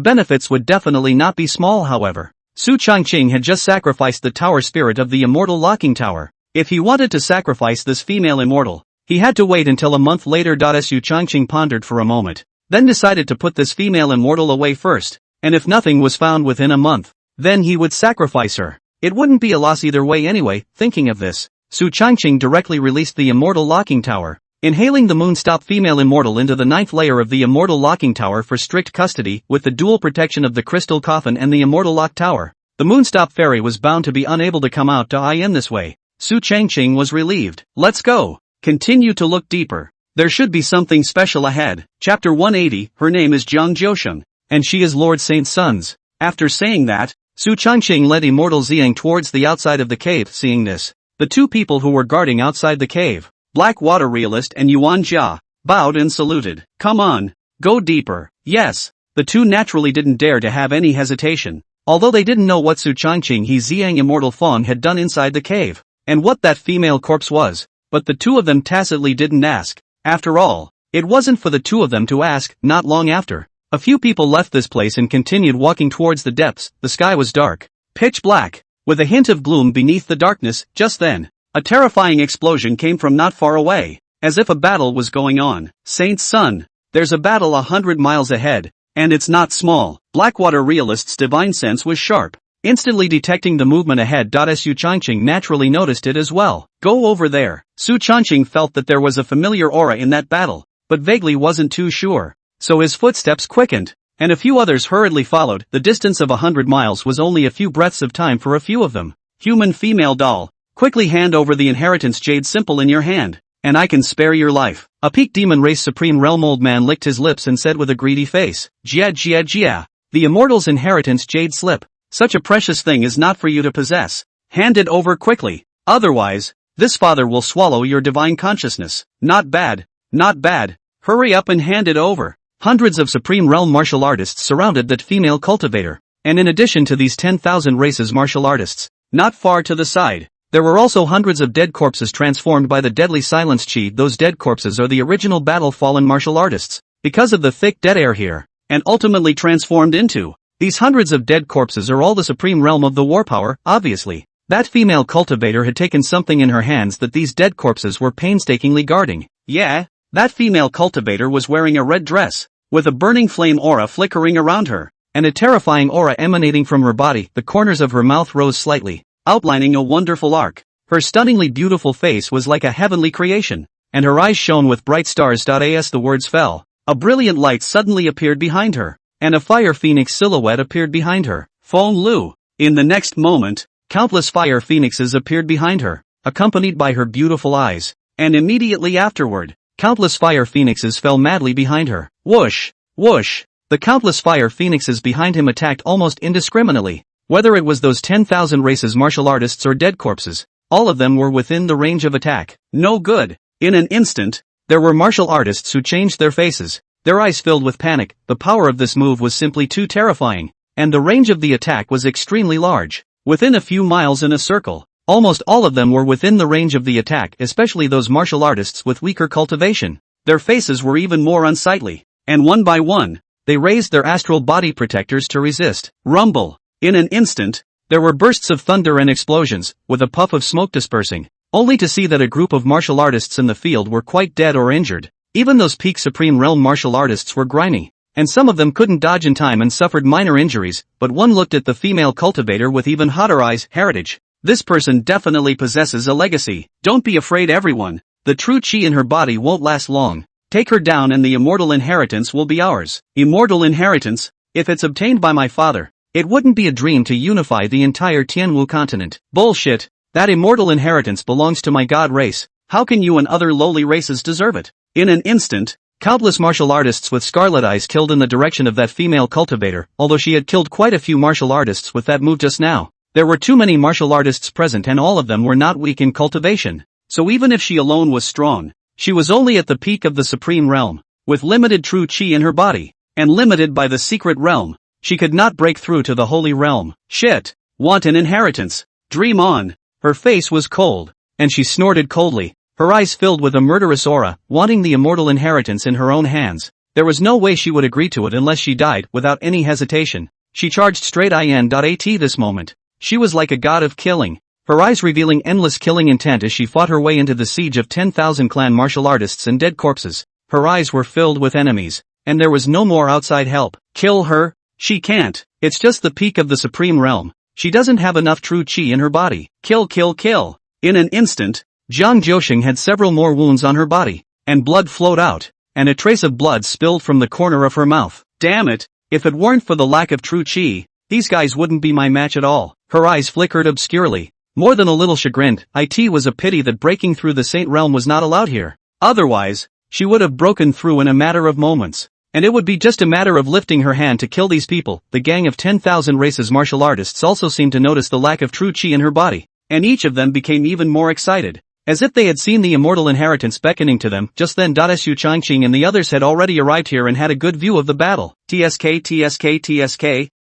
benefits would definitely not be small. However, Su Changqing had just sacrificed the tower spirit of the immortal locking tower. If he wanted to sacrifice this female immortal, he had to wait until a month later. Su Changqing pondered for a moment, then decided to put this female immortal away first, and if nothing was found within a month, then he would sacrifice her. It wouldn't be a loss either way anyway. Thinking of this, Su Changqing directly released the immortal locking tower, inhaling the moonstop female immortal into the 9th layer of the immortal locking tower for strict custody. With the dual protection of the crystal coffin and the immortal lock tower, the moonstop fairy was bound to be unable to come out. In this way, Su Changqing was relieved. Let's go. Continue to look deeper. There should be something special ahead. Chapter 180. Her name is Jiang Jiusheng, and she is Lord Saint Sun's. After saying that, Su Changqing led Immortal Xiang towards the outside of the cave. Seeing this, the two people who were guarding outside the cave, Black Water Realist and Yuan Jia, bowed and saluted. Come on, go deeper. Yes, the two naturally didn't dare to have any hesitation, although they didn't know what Su Changqing he Xiang Immortal Fong had done inside the cave, and what that female corpse was, but the two of them tacitly didn't ask. After all, it wasn't for the two of them to ask. Not long after, a few people left this place and continued walking towards the depths. The sky was dark, pitch black, with a hint of gloom beneath the darkness. Just then, a terrifying explosion came from not far away, as if a battle was going on. Saint Sun, there's a battle 100 miles ahead, and it's not small. Blackwater Realist's divine sense was sharp, instantly detecting the movement ahead. Su Changqing naturally noticed it as well. Go over there. Su Changqing felt that there was a familiar aura in that battle, but vaguely wasn't too sure, so his footsteps quickened, and a few others hurriedly followed. The distance of 100 miles was only a few breaths of time for a few of them. Human female doll, quickly hand over the inheritance jade simple in your hand, and I can spare your life. A peak demon race supreme realm old man licked his lips and said with a greedy face, Jia Jia Jia, the immortal's inheritance jade slip. Such a precious thing is not for you to possess. Hand it over quickly, otherwise, this father will swallow your divine consciousness. Not bad, not bad. Hurry up and hand it over. Hundreds of supreme realm martial artists surrounded that female cultivator, and in addition to these 10,000 races martial artists, not far to the side, there were also hundreds of dead corpses transformed by the deadly silence chi. Those dead corpses are the original battle fallen martial artists, because of the thick dead air here, and ultimately transformed into. These hundreds of dead corpses are all the supreme realm of the war power. Obviously, that female cultivator had taken something in her hands that these dead corpses were painstakingly guarding. Yeah, that female cultivator was wearing a red dress, with a burning flame aura flickering around her, and a terrifying aura emanating from her body. The corners of her mouth rose slightly, outlining a wonderful arc. Her stunningly beautiful face was like a heavenly creation, and her eyes shone with bright stars. As the words fell, a brilliant light suddenly appeared behind her, and a fire phoenix silhouette appeared behind her. Feng Lu. In the next moment, countless fire phoenixes appeared behind her, accompanied by her beautiful eyes, and immediately afterward, countless fire phoenixes fell madly behind her. Whoosh! Whoosh! The countless fire phoenixes behind him attacked almost indiscriminately. Whether it was those 10,000 races martial artists or dead corpses, all of them were within the range of attack. No good. In an instant, there were martial artists who changed their faces, their eyes filled with panic. The power of this move was simply too terrifying, and the range of the attack was extremely large. Within a few miles in a circle, almost all of them were within the range of the attack, especially those martial artists with weaker cultivation. Their faces were even more unsightly, and one by one, they raised their astral body protectors to resist. Rumble. In an instant, there were bursts of thunder and explosions, with a puff of smoke dispersing, only to see that a group of martial artists in the field were quite dead or injured. Even those peak supreme realm martial artists were grimy, and some of them couldn't dodge in time and suffered minor injuries, but one looked at the female cultivator with even hotter eyes. Heritage. This person definitely possesses a legacy. Don't be afraid everyone. The true chi in her body won't last long. Take her down and the immortal inheritance will be ours. Immortal inheritance? If it's obtained by my father, it wouldn't be a dream to unify the entire Tianwu continent. Bullshit. That immortal inheritance belongs to my god race. How can you and other lowly races deserve it? In an instant, countless martial artists with scarlet eyes killed in the direction of that female cultivator, although she had killed quite a few martial artists with that move just now. There were too many martial artists present and all of them were not weak in cultivation. So even if she alone was strong, she was only at the peak of the supreme realm, with limited true chi in her body, and limited by the secret realm. She could not break through to the holy realm. Shit. Want an inheritance? Dream on. Her face was cold, and she snorted coldly, her eyes filled with a murderous aura, wanting the immortal inheritance in her own hands. There was no way she would agree to it unless she died, without any hesitation. She charged straight in.at this moment. She was like a god of killing, her eyes revealing endless killing intent as she fought her way into the siege of 10,000 clan martial artists and dead corpses. Her eyes were filled with enemies, and there was no more outside help. Kill her? She can't. It's just the peak of the supreme realm. She doesn't have enough true chi in her body. Kill, kill, kill. In an instant, Jiang Zhouxing had several more wounds on her body, and blood flowed out, and a trace of blood spilled from the corner of her mouth. Damn it, if it weren't for the lack of true chi, these guys wouldn't be my match at all. Her eyes flickered obscurely. More than a little chagrined, it was a pity that breaking through the Saint Realm was not allowed here. Otherwise, she would have broken through in a matter of moments. And it would be just a matter of lifting her hand to kill these people. The gang of 10,000 races martial artists also seemed to notice the lack of true chi in her body, and each of them became even more excited, as if they had seen the immortal inheritance beckoning to them. Just then Su Changqing and the others had already arrived here and had a good view of the battle. TSK.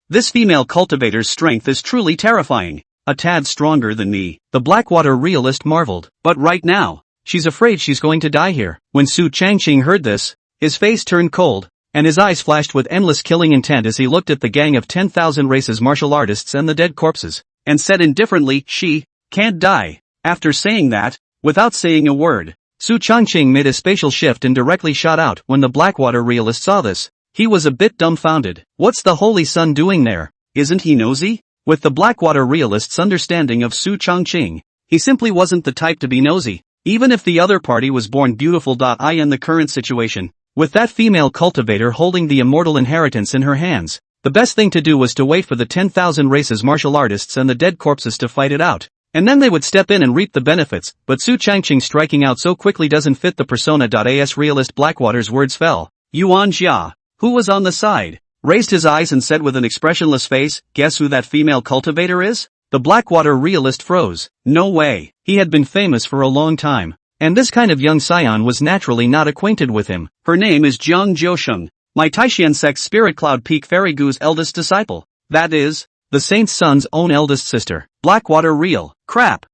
This female cultivator's strength is truly terrifying. A tad stronger than me, the Blackwater realist marveled. But right now, she's afraid she's going to die here. When Su Changqing heard this, his face turned cold, and his eyes flashed with endless killing intent as he looked at the gang of 10,000 races martial artists and the dead corpses, and said indifferently, "She can't die." After saying that, without saying a word, Su Changqing made a spatial shift and directly shot out. When the Blackwater realist saw this, he was a bit dumbfounded. What's the Holy Sun doing there? Isn't he nosy? With the Blackwater realist's understanding of Su Changqing, he simply wasn't the type to be nosy, even if the other party was born beautiful. In the current situation, with that female cultivator holding the immortal inheritance in her hands, the best thing to do was to wait for the 10,000 races martial artists and the dead corpses to fight it out, and then they would step in and reap the benefits. But Su Changqing striking out so quickly doesn't fit the persona. As realist Blackwater's words fell, Yuan Jia, who was on the side, raised his eyes and said with an expressionless face, "Guess who that female cultivator is?" The Blackwater realist froze. No way. He had been famous for a long time, and this kind of young scion was naturally not acquainted with him. Her name is Jiang Zhouxing, my Taishan Sect's Spirit Cloud Peak Fairy Gu's eldest disciple. That is, the Saint's son's own eldest sister. Blackwater real. Crap.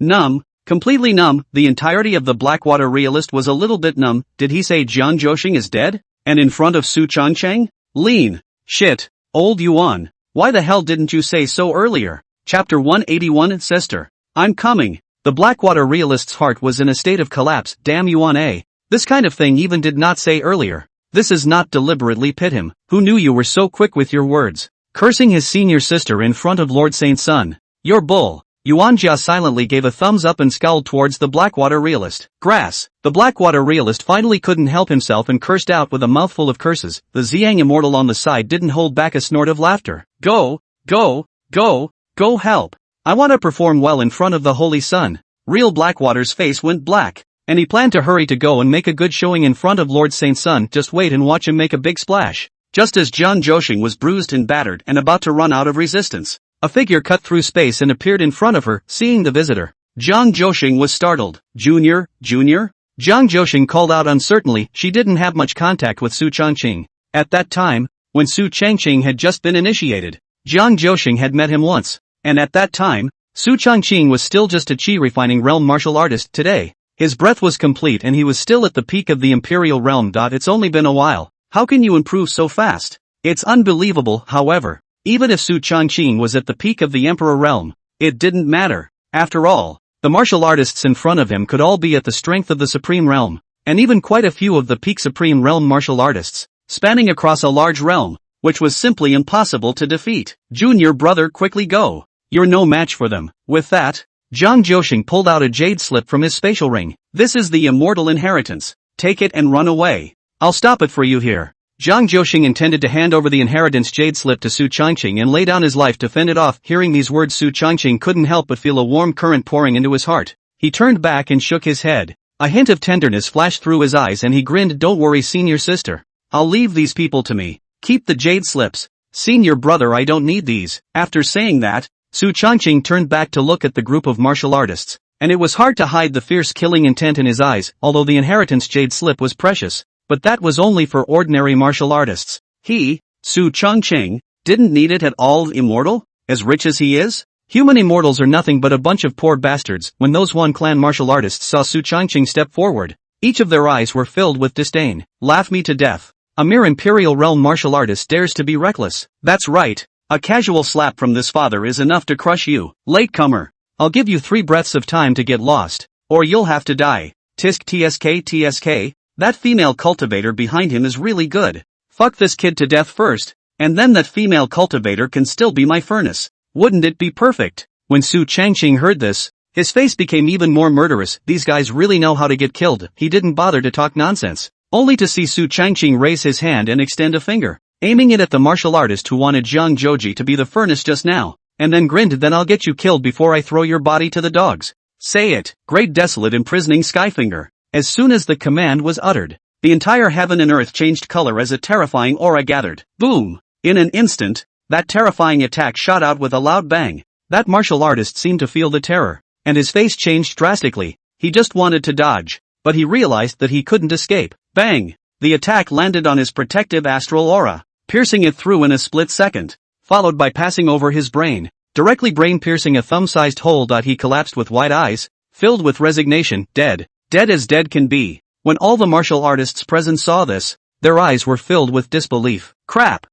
Numb. Completely numb. The entirety of the Blackwater realist was a little bit numb. Did he say Jiang Zhouxing is dead? And in front of Su Changqing? Lean. Shit. Old Yuan. Why the hell didn't you say so earlier? Chapter 181. Sister. I'm coming. The Blackwater realist's heart was in a state of collapse. Damn Yuan A. This kind of thing even did not say earlier. This is not deliberately pit him. Who knew you were so quick with your words? Cursing his senior sister in front of Lord Saint's son. You're bull. Yuan Jia silently gave a thumbs up and scowled towards the Blackwater realist. Grass. The Blackwater realist finally couldn't help himself and cursed out with a mouthful of curses. The Ziyang immortal on the side didn't hold back a snort of laughter. Go help. I want to perform well in front of the Holy Sun. Real Blackwater's face went black, and he planned to hurry to go and make a good showing in front of Lord Saint's son. Just wait and watch him make a big splash. Just as Jiang Zhouxing was bruised and battered and about to run out of resistance, a figure cut through space and appeared in front of her. Seeing the visitor, Jiang Zhouxing was startled. Junior? Jiang Zhouxing called out uncertainly. She didn't have much contact with Su Changqing. At that time, when Su Changqing had just been initiated, Jiang Zhouxing had met him once, and at that time, Su Changqing was still just a chi-refining realm martial artist. Today, his breath was complete and he was still at the peak of the imperial realm. It's only been a while. How can you improve so fast? It's unbelievable. However, even if Su Changqing was at the peak of the Emperor realm, it didn't matter. After all, the martial artists in front of him could all be at the strength of the Supreme Realm, and even quite a few of the peak Supreme Realm martial artists, spanning across a large realm, which was simply impossible to defeat. Junior brother, quickly go. You're no match for them. With that, Zhang Jiuxing pulled out a jade slip from his spatial ring. This is the immortal inheritance. Take it and run away. I'll stop it for you here. Zhang Jiuxing intended to hand over the inheritance jade slip to Su Changqing and lay down his life to fend it off. Hearing these words, Su Changqing couldn't help but feel a warm current pouring into his heart. He turned back and shook his head. A hint of tenderness flashed through his eyes and he grinned. Don't worry, senior sister. I'll leave these people to me. Keep the jade slips. Senior brother, I don't need these. After saying that, Su Changqing turned back to look at the group of martial artists, and it was hard to hide the fierce killing intent in his eyes. Although the inheritance jade slip was precious, but that was only for ordinary martial artists. He, Su Changqing, didn't need it at all. Immortal? As rich as he is? Human immortals are nothing but a bunch of poor bastards. When those One Clan martial artists saw Su Changqing step forward, each of their eyes were filled with disdain. Laugh me to death. A mere Imperial Realm martial artist dares to be reckless. That's right. A casual slap from this father is enough to crush you. Latecomer. I'll give you 3 breaths of time to get lost, or you'll have to die. Tisk tsk. That female cultivator behind him is really good. Fuck this kid to death first, and then that female cultivator can still be my furnace. Wouldn't it be perfect? When Su Changqing heard this, his face became even more murderous. These guys really know how to get killed. He didn't bother to talk nonsense, only to see Su Changqing raise his hand and extend a finger, aiming it at the martial artist who wanted Zhang Jiuji to be the furnace just now, and then grinned. Then I'll get you killed before I throw your body to the dogs. Say it. Great desolate imprisoning Skyfinger. As soon as the command was uttered, the entire heaven and earth changed color as a terrifying aura gathered. Boom! In an instant, that terrifying attack shot out with a loud bang. That martial artist seemed to feel the terror, and his face changed drastically. He just wanted to dodge, but he realized that he couldn't escape. Bang! The attack landed on his protective astral aura, piercing it through in a split second, followed by passing over his brain, directly brain-piercing a thumb-sized hole. He collapsed with wide eyes, filled with resignation, dead. Dead as dead can be. When all the martial artists present saw this, their eyes were filled with disbelief. Crap!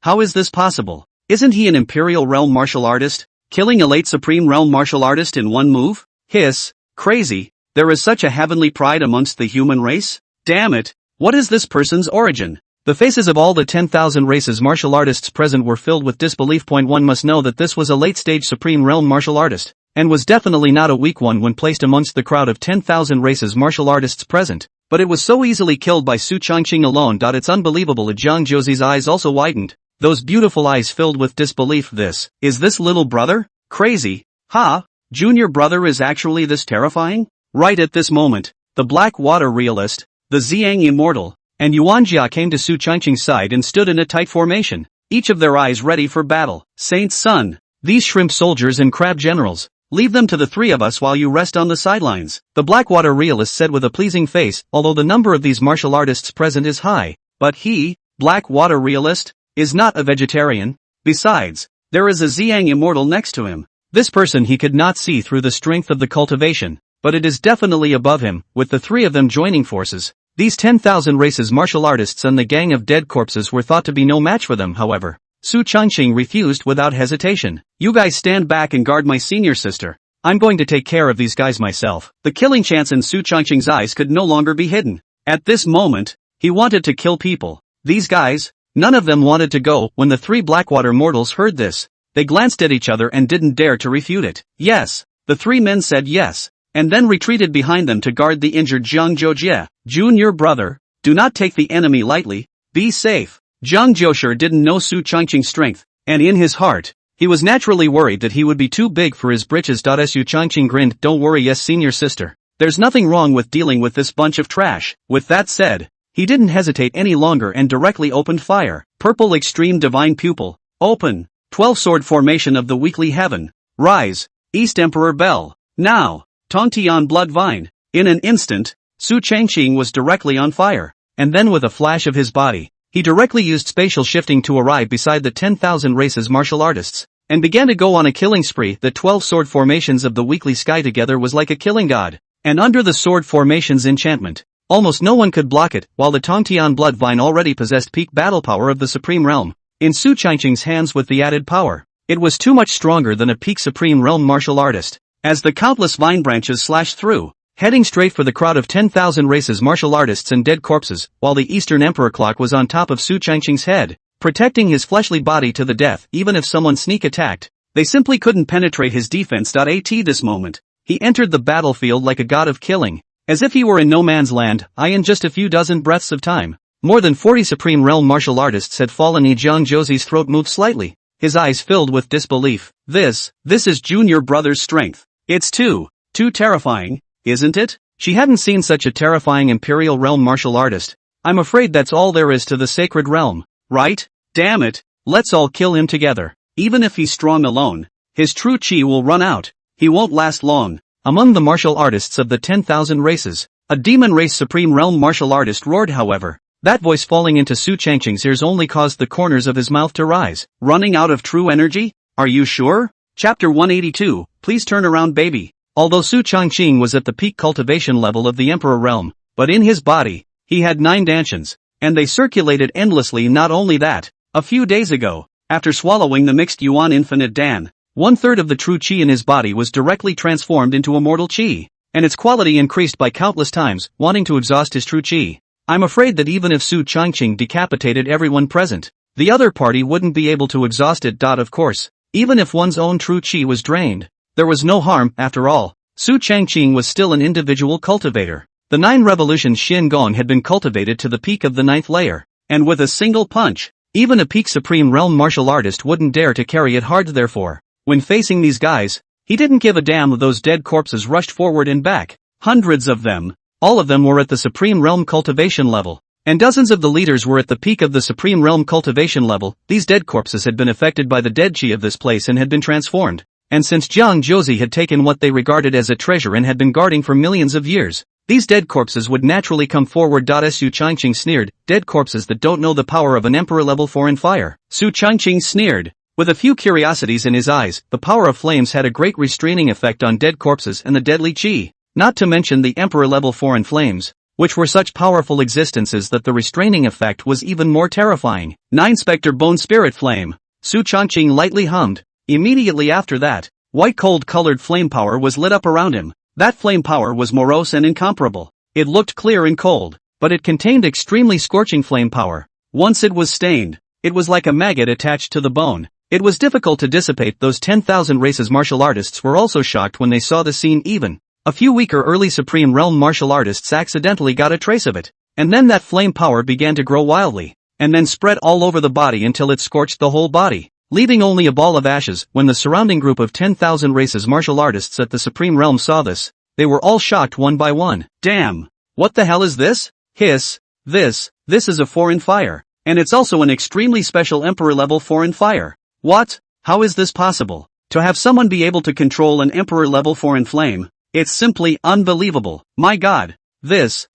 How is this possible? Isn't he an Imperial Realm martial artist, killing a late Supreme Realm martial artist in one move? Hiss. Crazy. There is such a heavenly pride amongst the human race? Damn it. What is this person's origin? The faces of all the 10,000 races martial artists present were filled with disbelief. One must know that this was a late-stage Supreme Realm martial artist, and was definitely not a weak one when placed amongst the crowd of 10,000 races martial artists present, but it was so easily killed by Su Changqing alone. It's unbelievable. Zhang Jiuji's eyes also widened, those beautiful eyes filled with disbelief. Is this little brother? Crazy. Ha! Junior brother is actually this terrifying? Right at this moment, the Black Water Realist, the Xiang Immortal, and Yuanjia came to Su Changqing's side and stood in a tight formation, each of their eyes ready for battle. Saint's son, these shrimp soldiers and crab generals, leave them to the 3 of us while you rest on the sidelines, the Blackwater Realist said with a pleasing face. Although the number of these martial artists present is high, but he, Blackwater Realist, is not a vegetarian. Besides, there is a Xiang Immortal next to him. This person he could not see through the strength of the cultivation, but it is definitely above him. With the 3 of them joining forces, these 10,000 races martial artists and the gang of dead corpses were thought to be no match for them. However, Su Changqing refused without hesitation. You guys stand back and guard my senior sister. I'm going to take care of these guys myself. The killing chance in Su Changqing's eyes could no longer be hidden. At this moment, he wanted to kill people. These guys, none of them wanted to go. When the 3 Blackwater mortals heard this, they glanced at each other and didn't dare to refute it. Yes, the 3 men said yes, and then retreated behind them to guard the injured Zhang Jiuji. Junior brother, do not take the enemy lightly. Be safe. Zhang Jiushi didn't know Su Changqing's strength, and in his heart, he was naturally worried that he would be too big for his britches. Su Changqing grinned. Don't worry, yes senior sister. There's nothing wrong with dealing with this bunch of trash. With that said, he didn't hesitate any longer and directly opened fire. Purple Extreme Divine Pupil. Open. 12-sword formation of the weekly heaven. Rise. East Emperor Bell. Now. Tongtian Blood Vine. In an instant, Su Changqing was directly on fire, and then with a flash of his body, he directly used spatial shifting to arrive beside the 10,000 races martial artists, and began to go on a killing spree. The 12 sword formations of the weekly sky together was like a killing god, and under the sword formation's enchantment, almost no one could block it. While the Tongtian Blood Vine already possessed peak battle power of the Supreme Realm, in Su Changqing's hands with the added power, it was too much stronger than a peak Supreme Realm martial artist. As the countless vine branches slashed through, heading straight for the crowd of 10,000 races martial artists and dead corpses, while the Eastern Emperor clock was on top of Su Changqing's head, protecting his fleshly body to the death. Even if someone sneak attacked, They simply couldn't penetrate his defense. At this moment, he entered the battlefield like a god of killing, as if he were in no man's land. In just a few dozen breaths of time, more than 40 Supreme Realm martial artists had fallen. Jiang Zhouzi's throat moved slightly, his eyes filled with disbelief. This is Junior Brother's strength. It's too terrifying, isn't it? She hadn't seen such a terrifying Imperial Realm martial artist. I'm afraid that's all there is to the Sacred Realm, right? Damn it, let's all kill him together. Even if he's strong alone, his true chi will run out. He won't last long. Among the martial artists of the 10,000 races, a demon race Supreme Realm martial artist roared. However, that voice falling into Su Changqing's ears only caused the corners of his mouth to rise. Running out of true energy? Are you sure? Chapter 182, Please Turn Around Baby. Although Su Changqing was at the peak cultivation level of the Emperor Realm, but in his body, he had 9 dantians, and they circulated endlessly. Not only that, a few days ago, after swallowing the mixed Yuan Infinite Dan, 1/3 of the true chi in his body was directly transformed into immortal chi, and its quality increased by countless times. Wanting to exhaust his true chi, I'm afraid that even if Su Changqing decapitated everyone present, the other party wouldn't be able to exhaust it. Of course, even if one's own true chi was drained, there was no harm. After all, Su Changqing was still an individual cultivator. The 9 revolutions Xin Gong had been cultivated to the peak of the 9th layer, and with a single punch, even a peak Supreme Realm martial artist wouldn't dare to carry it hard. Therefore, when facing these guys, he didn't give a damn. Those dead corpses rushed forward and back, hundreds of them. All of them were at the Supreme Realm cultivation level, and dozens of the leaders were at the peak of the Supreme Realm cultivation level. These dead corpses had been affected by the dead chi of this place and had been transformed. And since Jiang Zhouzi had taken what they regarded as a treasure and had been guarding for millions of years, these dead corpses would naturally come forward. Su Changqing sneered, dead corpses that don't know the power of an Emperor-level foreign fire. Su Changqing sneered, with a few curiosities in his eyes. The power of flames had a great restraining effect on dead corpses and the deadly chi, not to mention the Emperor-level foreign flames, which were such powerful existences that the restraining effect was even more terrifying. 9 Spectre Bone Spirit Flame. Su Changqing lightly hummed. Immediately after that, white cold-colored flame power was lit up around him. That flame power was morose and incomparable. It looked clear and cold, but it contained extremely scorching flame power. Once it was stained, it was like a maggot attached to the bone. It was difficult to dissipate. Those 10,000 races martial artists were also shocked when they saw the scene. Even a few weaker early Supreme Realm martial artists accidentally got a trace of it, and then that flame power began to grow wildly, and then spread all over the body until it scorched the whole body, leaving only a ball of ashes. When the surrounding group of 10,000 races martial artists at the Supreme Realm saw this, they were all shocked one by one. Damn! What the hell is this? Hiss! This is a foreign fire, and it's also an extremely special Emperor-level foreign fire. What? How is this possible? To have someone be able to control an Emperor-level foreign flame, it's simply unbelievable. My god! Those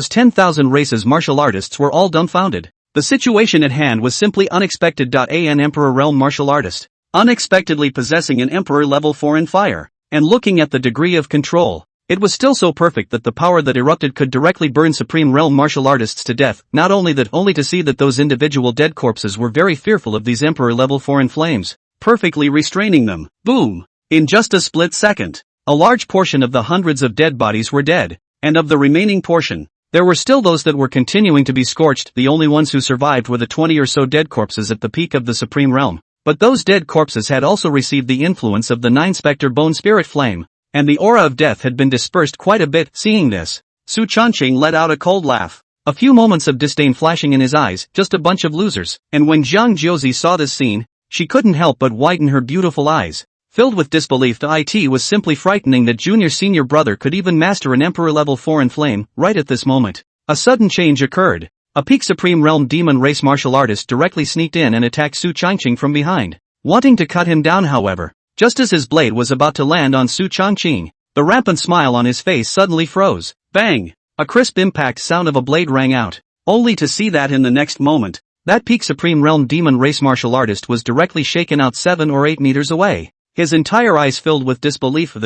10,000 races martial artists were all dumbfounded. The situation at hand was simply unexpected. An Emperor Realm martial artist, unexpectedly possessing an Emperor-level foreign fire, and looking at the degree of control, it was still so perfect that the power that erupted could directly burn Supreme Realm martial artists to death. Not only that, only to see that those individual dead corpses were very fearful of these Emperor-level foreign flames, perfectly restraining them. Boom! In just a split second, a large portion of the hundreds of dead bodies were dead, and of the remaining portion, there were still those that were continuing to be scorched. The only ones who survived were the 20 or so dead corpses at the peak of the Supreme Realm. But those dead corpses had also received the influence of the 9 Spectre Bone Spirit Flame, and the aura of death had been dispersed quite a bit. Seeing this, Su Changqing let out a cold laugh, a few moments of disdain flashing in his eyes. Just a bunch of losers. And when Jiang Zhouzi saw this scene, she couldn't help but widen her beautiful eyes, filled with disbelief. It was simply frightening that senior brother could even master an Emperor-level foreign flame. Right at this moment, a sudden change occurred. A peak Supreme Realm demon race martial artist directly sneaked in and attacked Su Changqing from behind, wanting to cut him down. However, just as his blade was about to land on Su Changqing, the rampant smile on his face suddenly froze. Bang! A crisp impact sound of a blade rang out, only to see that in the next moment, that peak Supreme Realm demon race martial artist was directly shaken out 7 or 8 meters away, his entire eyes filled with disbelief.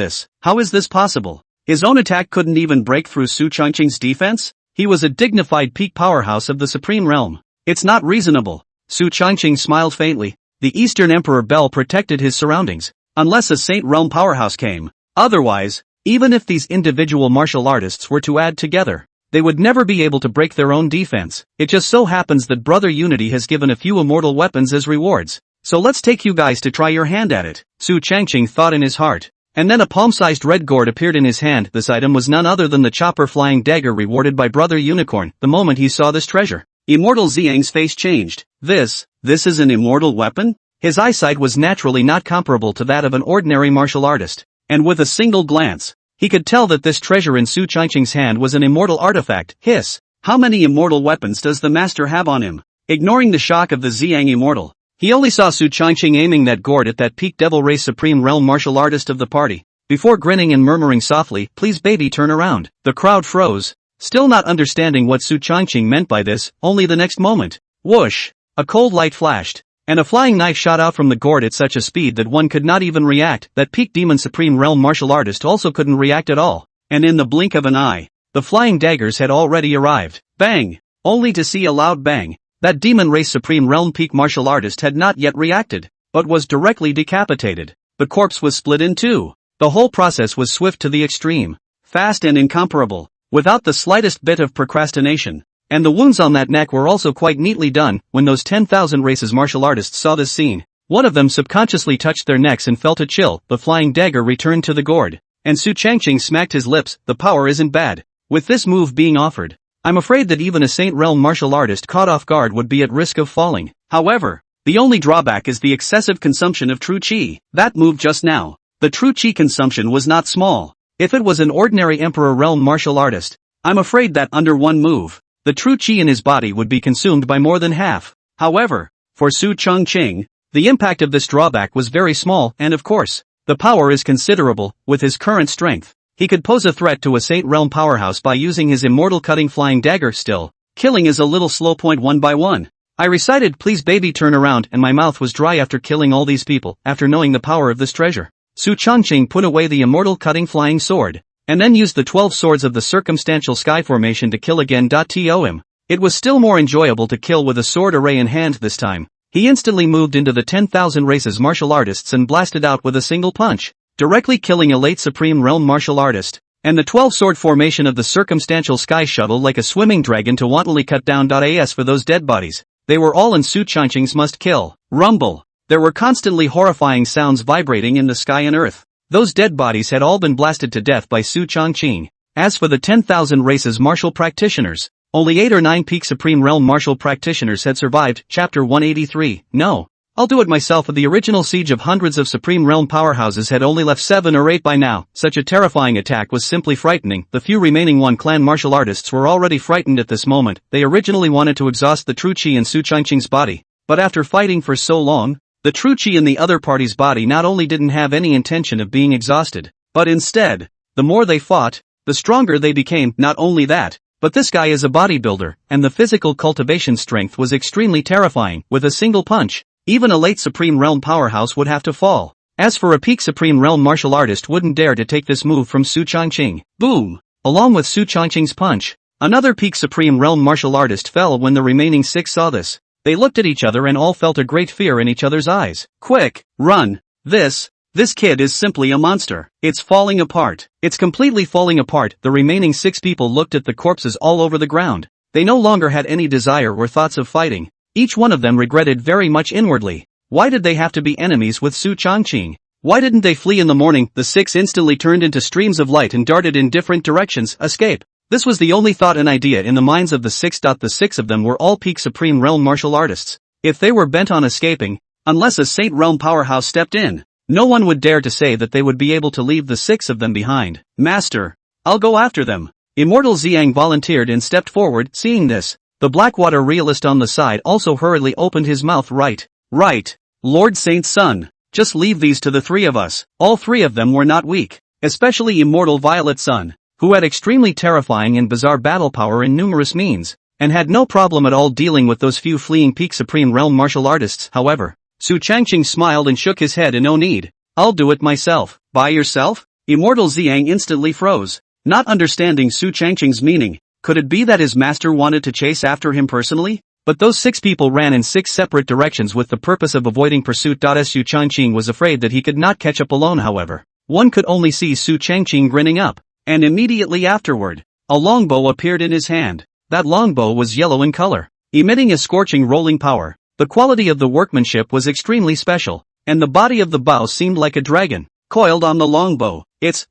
How is this possible? His own attack couldn't even break through Su Changqing's defense? He was a dignified peak powerhouse of the Supreme Realm. It's not reasonable. Su Changqing smiled faintly. The Eastern Emperor Bell protected his surroundings, unless a Saint Realm powerhouse came. Otherwise, even if these individual martial artists were to add together, they would never be able to break their own defense. It just so happens that Brother Unity has given a few immortal weapons as rewards. so let's take you guys to try your hand at it, Su Changqing thought in his heart. And then a palm-sized red gourd appeared in his hand. This item was none other than the chopper flying dagger rewarded by Brother Unicorn. The moment he saw this treasure, Immortal Xiang's face changed. This is an immortal weapon? His eyesight was naturally not comparable to that of an ordinary martial artist, and with a single glance, he could tell that this treasure in Su Changqing's hand was an immortal artifact. Hiss! How many immortal weapons does the master have on him? Ignoring the shock of the Xiang immortal, he only saw Su Changqing aiming that gourd at that peak devil race supreme realm martial artist of the party, before grinning and murmuring softly, "Please baby, turn around." The crowd froze, still not understanding what Su Changqing meant by this. Only the next moment, whoosh! A cold light flashed, and a flying knife shot out from the gourd at such a speed that one could not even react. That peak demon supreme realm martial artist also couldn't react at all, and in the blink of an eye, the flying daggers had already arrived. Bang! Only to see a loud bang. That demon race supreme realm peak martial artist had not yet reacted, but was directly decapitated. The corpse was split in two. The whole process was swift to the extreme, fast and incomparable, without the slightest bit of procrastination. And the wounds on that neck were also quite neatly done. When those 10,000 races martial artists saw this scene, one of them subconsciously touched their necks and felt a chill. The flying dagger returned to the gourd, and Su Changqing smacked his lips. The power isn't bad. With this move being offered, I'm afraid that even a Saint Realm martial artist caught off guard would be at risk of falling. However, the only drawback is the excessive consumption of true chi. That move just now, the true chi consumption was not small. If it was an ordinary Emperor Realm martial artist, I'm afraid that under one move, the true chi in his body would be consumed by more than half. However, for Su Changqing, the impact of this drawback was very small, and of course, the power is considerable. With his current strength, he could pose a threat to a Saint Realm powerhouse by using his immortal cutting flying dagger. Still, killing is a little slow. One by one, I recited "Please baby turn around," and my mouth was dry after killing all these people. After knowing the power of this treasure, Su Changqing put away the immortal cutting flying sword, and then used the 12 swords of the circumstantial sky formation to kill again. To him, it was still more enjoyable to kill with a sword array in hand this time. He instantly moved into the 10,000 races martial artists and blasted out with a single punch, directly killing a late supreme realm martial artist, and the 12 sword formation of the circumstantial sky shuttle like a swimming dragon to wantonly cut down. As for those dead bodies, they were all in Su Changqing's must kill. Rumble. There were constantly horrifying sounds vibrating in the sky and earth. Those dead bodies had all been blasted to death by Su Changqing. As for the 10,000 races martial practitioners, only 8 or 9 peak supreme realm martial practitioners had survived. Chapter 183. No, I'll do it myself. The original siege of hundreds of supreme realm powerhouses had only left 7 or 8 by now. Such a terrifying attack was simply frightening. The few remaining One Clan martial artists were already frightened at this moment. They originally wanted to exhaust the true chi in Su Changqing's body, but after fighting for so long, the true chi in the other party's body not only didn't have any intention of being exhausted, but instead, the more they fought, the stronger they became. Not only that, but this guy is a bodybuilder, and the physical cultivation strength was extremely terrifying. With a single punch, even a late Supreme Realm powerhouse would have to fall. As for a peak Supreme Realm martial artist wouldn't dare to take this move from Su Changqing. Boom! Along with Su Changqing's punch, another peak Supreme Realm martial artist fell. When the remaining 6 saw this, they looked at each other and all felt a great fear in each other's eyes. Quick, run! This kid is simply a monster. It's falling apart. It's completely falling apart. The remaining 6 people looked at the corpses all over the ground. They no longer had any desire or thoughts of fighting. Each one of them regretted very much inwardly. Why did they have to be enemies with Su Changqing? Why didn't they flee in the morning? The 6 instantly turned into streams of light and darted in different directions. Escape. This was the only thought and idea in the minds of the 6. The 6 of them were all peak Supreme Realm martial artists. If they were bent on escaping, unless a Saint Realm powerhouse stepped in, no one would dare to say that they would be able to leave the 6 of them behind. Master, I'll go after them. Immortal Xiang volunteered and stepped forward. Seeing this, the Blackwater realist on the side also hurriedly opened his mouth. Right, Lord Saint's son, just leave these to the 3 of us. All 3 of them were not weak, especially Immortal Violet's son, who had extremely terrifying and bizarre battle power in numerous means, and had no problem at all dealing with those few fleeing peak Supreme Realm martial artists. However, Su Changqing smiled and shook his head. No need, I'll do it myself. By yourself? Immortal Xiang instantly froze, not understanding Su Changqing's meaning. Could it be that his master wanted to chase after him personally? But those 6 people ran in 6 separate directions with the purpose of avoiding pursuit. Su Changqing was afraid that he could not catch up alone. However, one could only see Su Changqing grinning up, and immediately afterward, a longbow appeared in his hand. That longbow was yellow in color, emitting a scorching rolling power. The quality of the workmanship was extremely special, and the body of the bow seemed like a dragon, coiled on the longbow.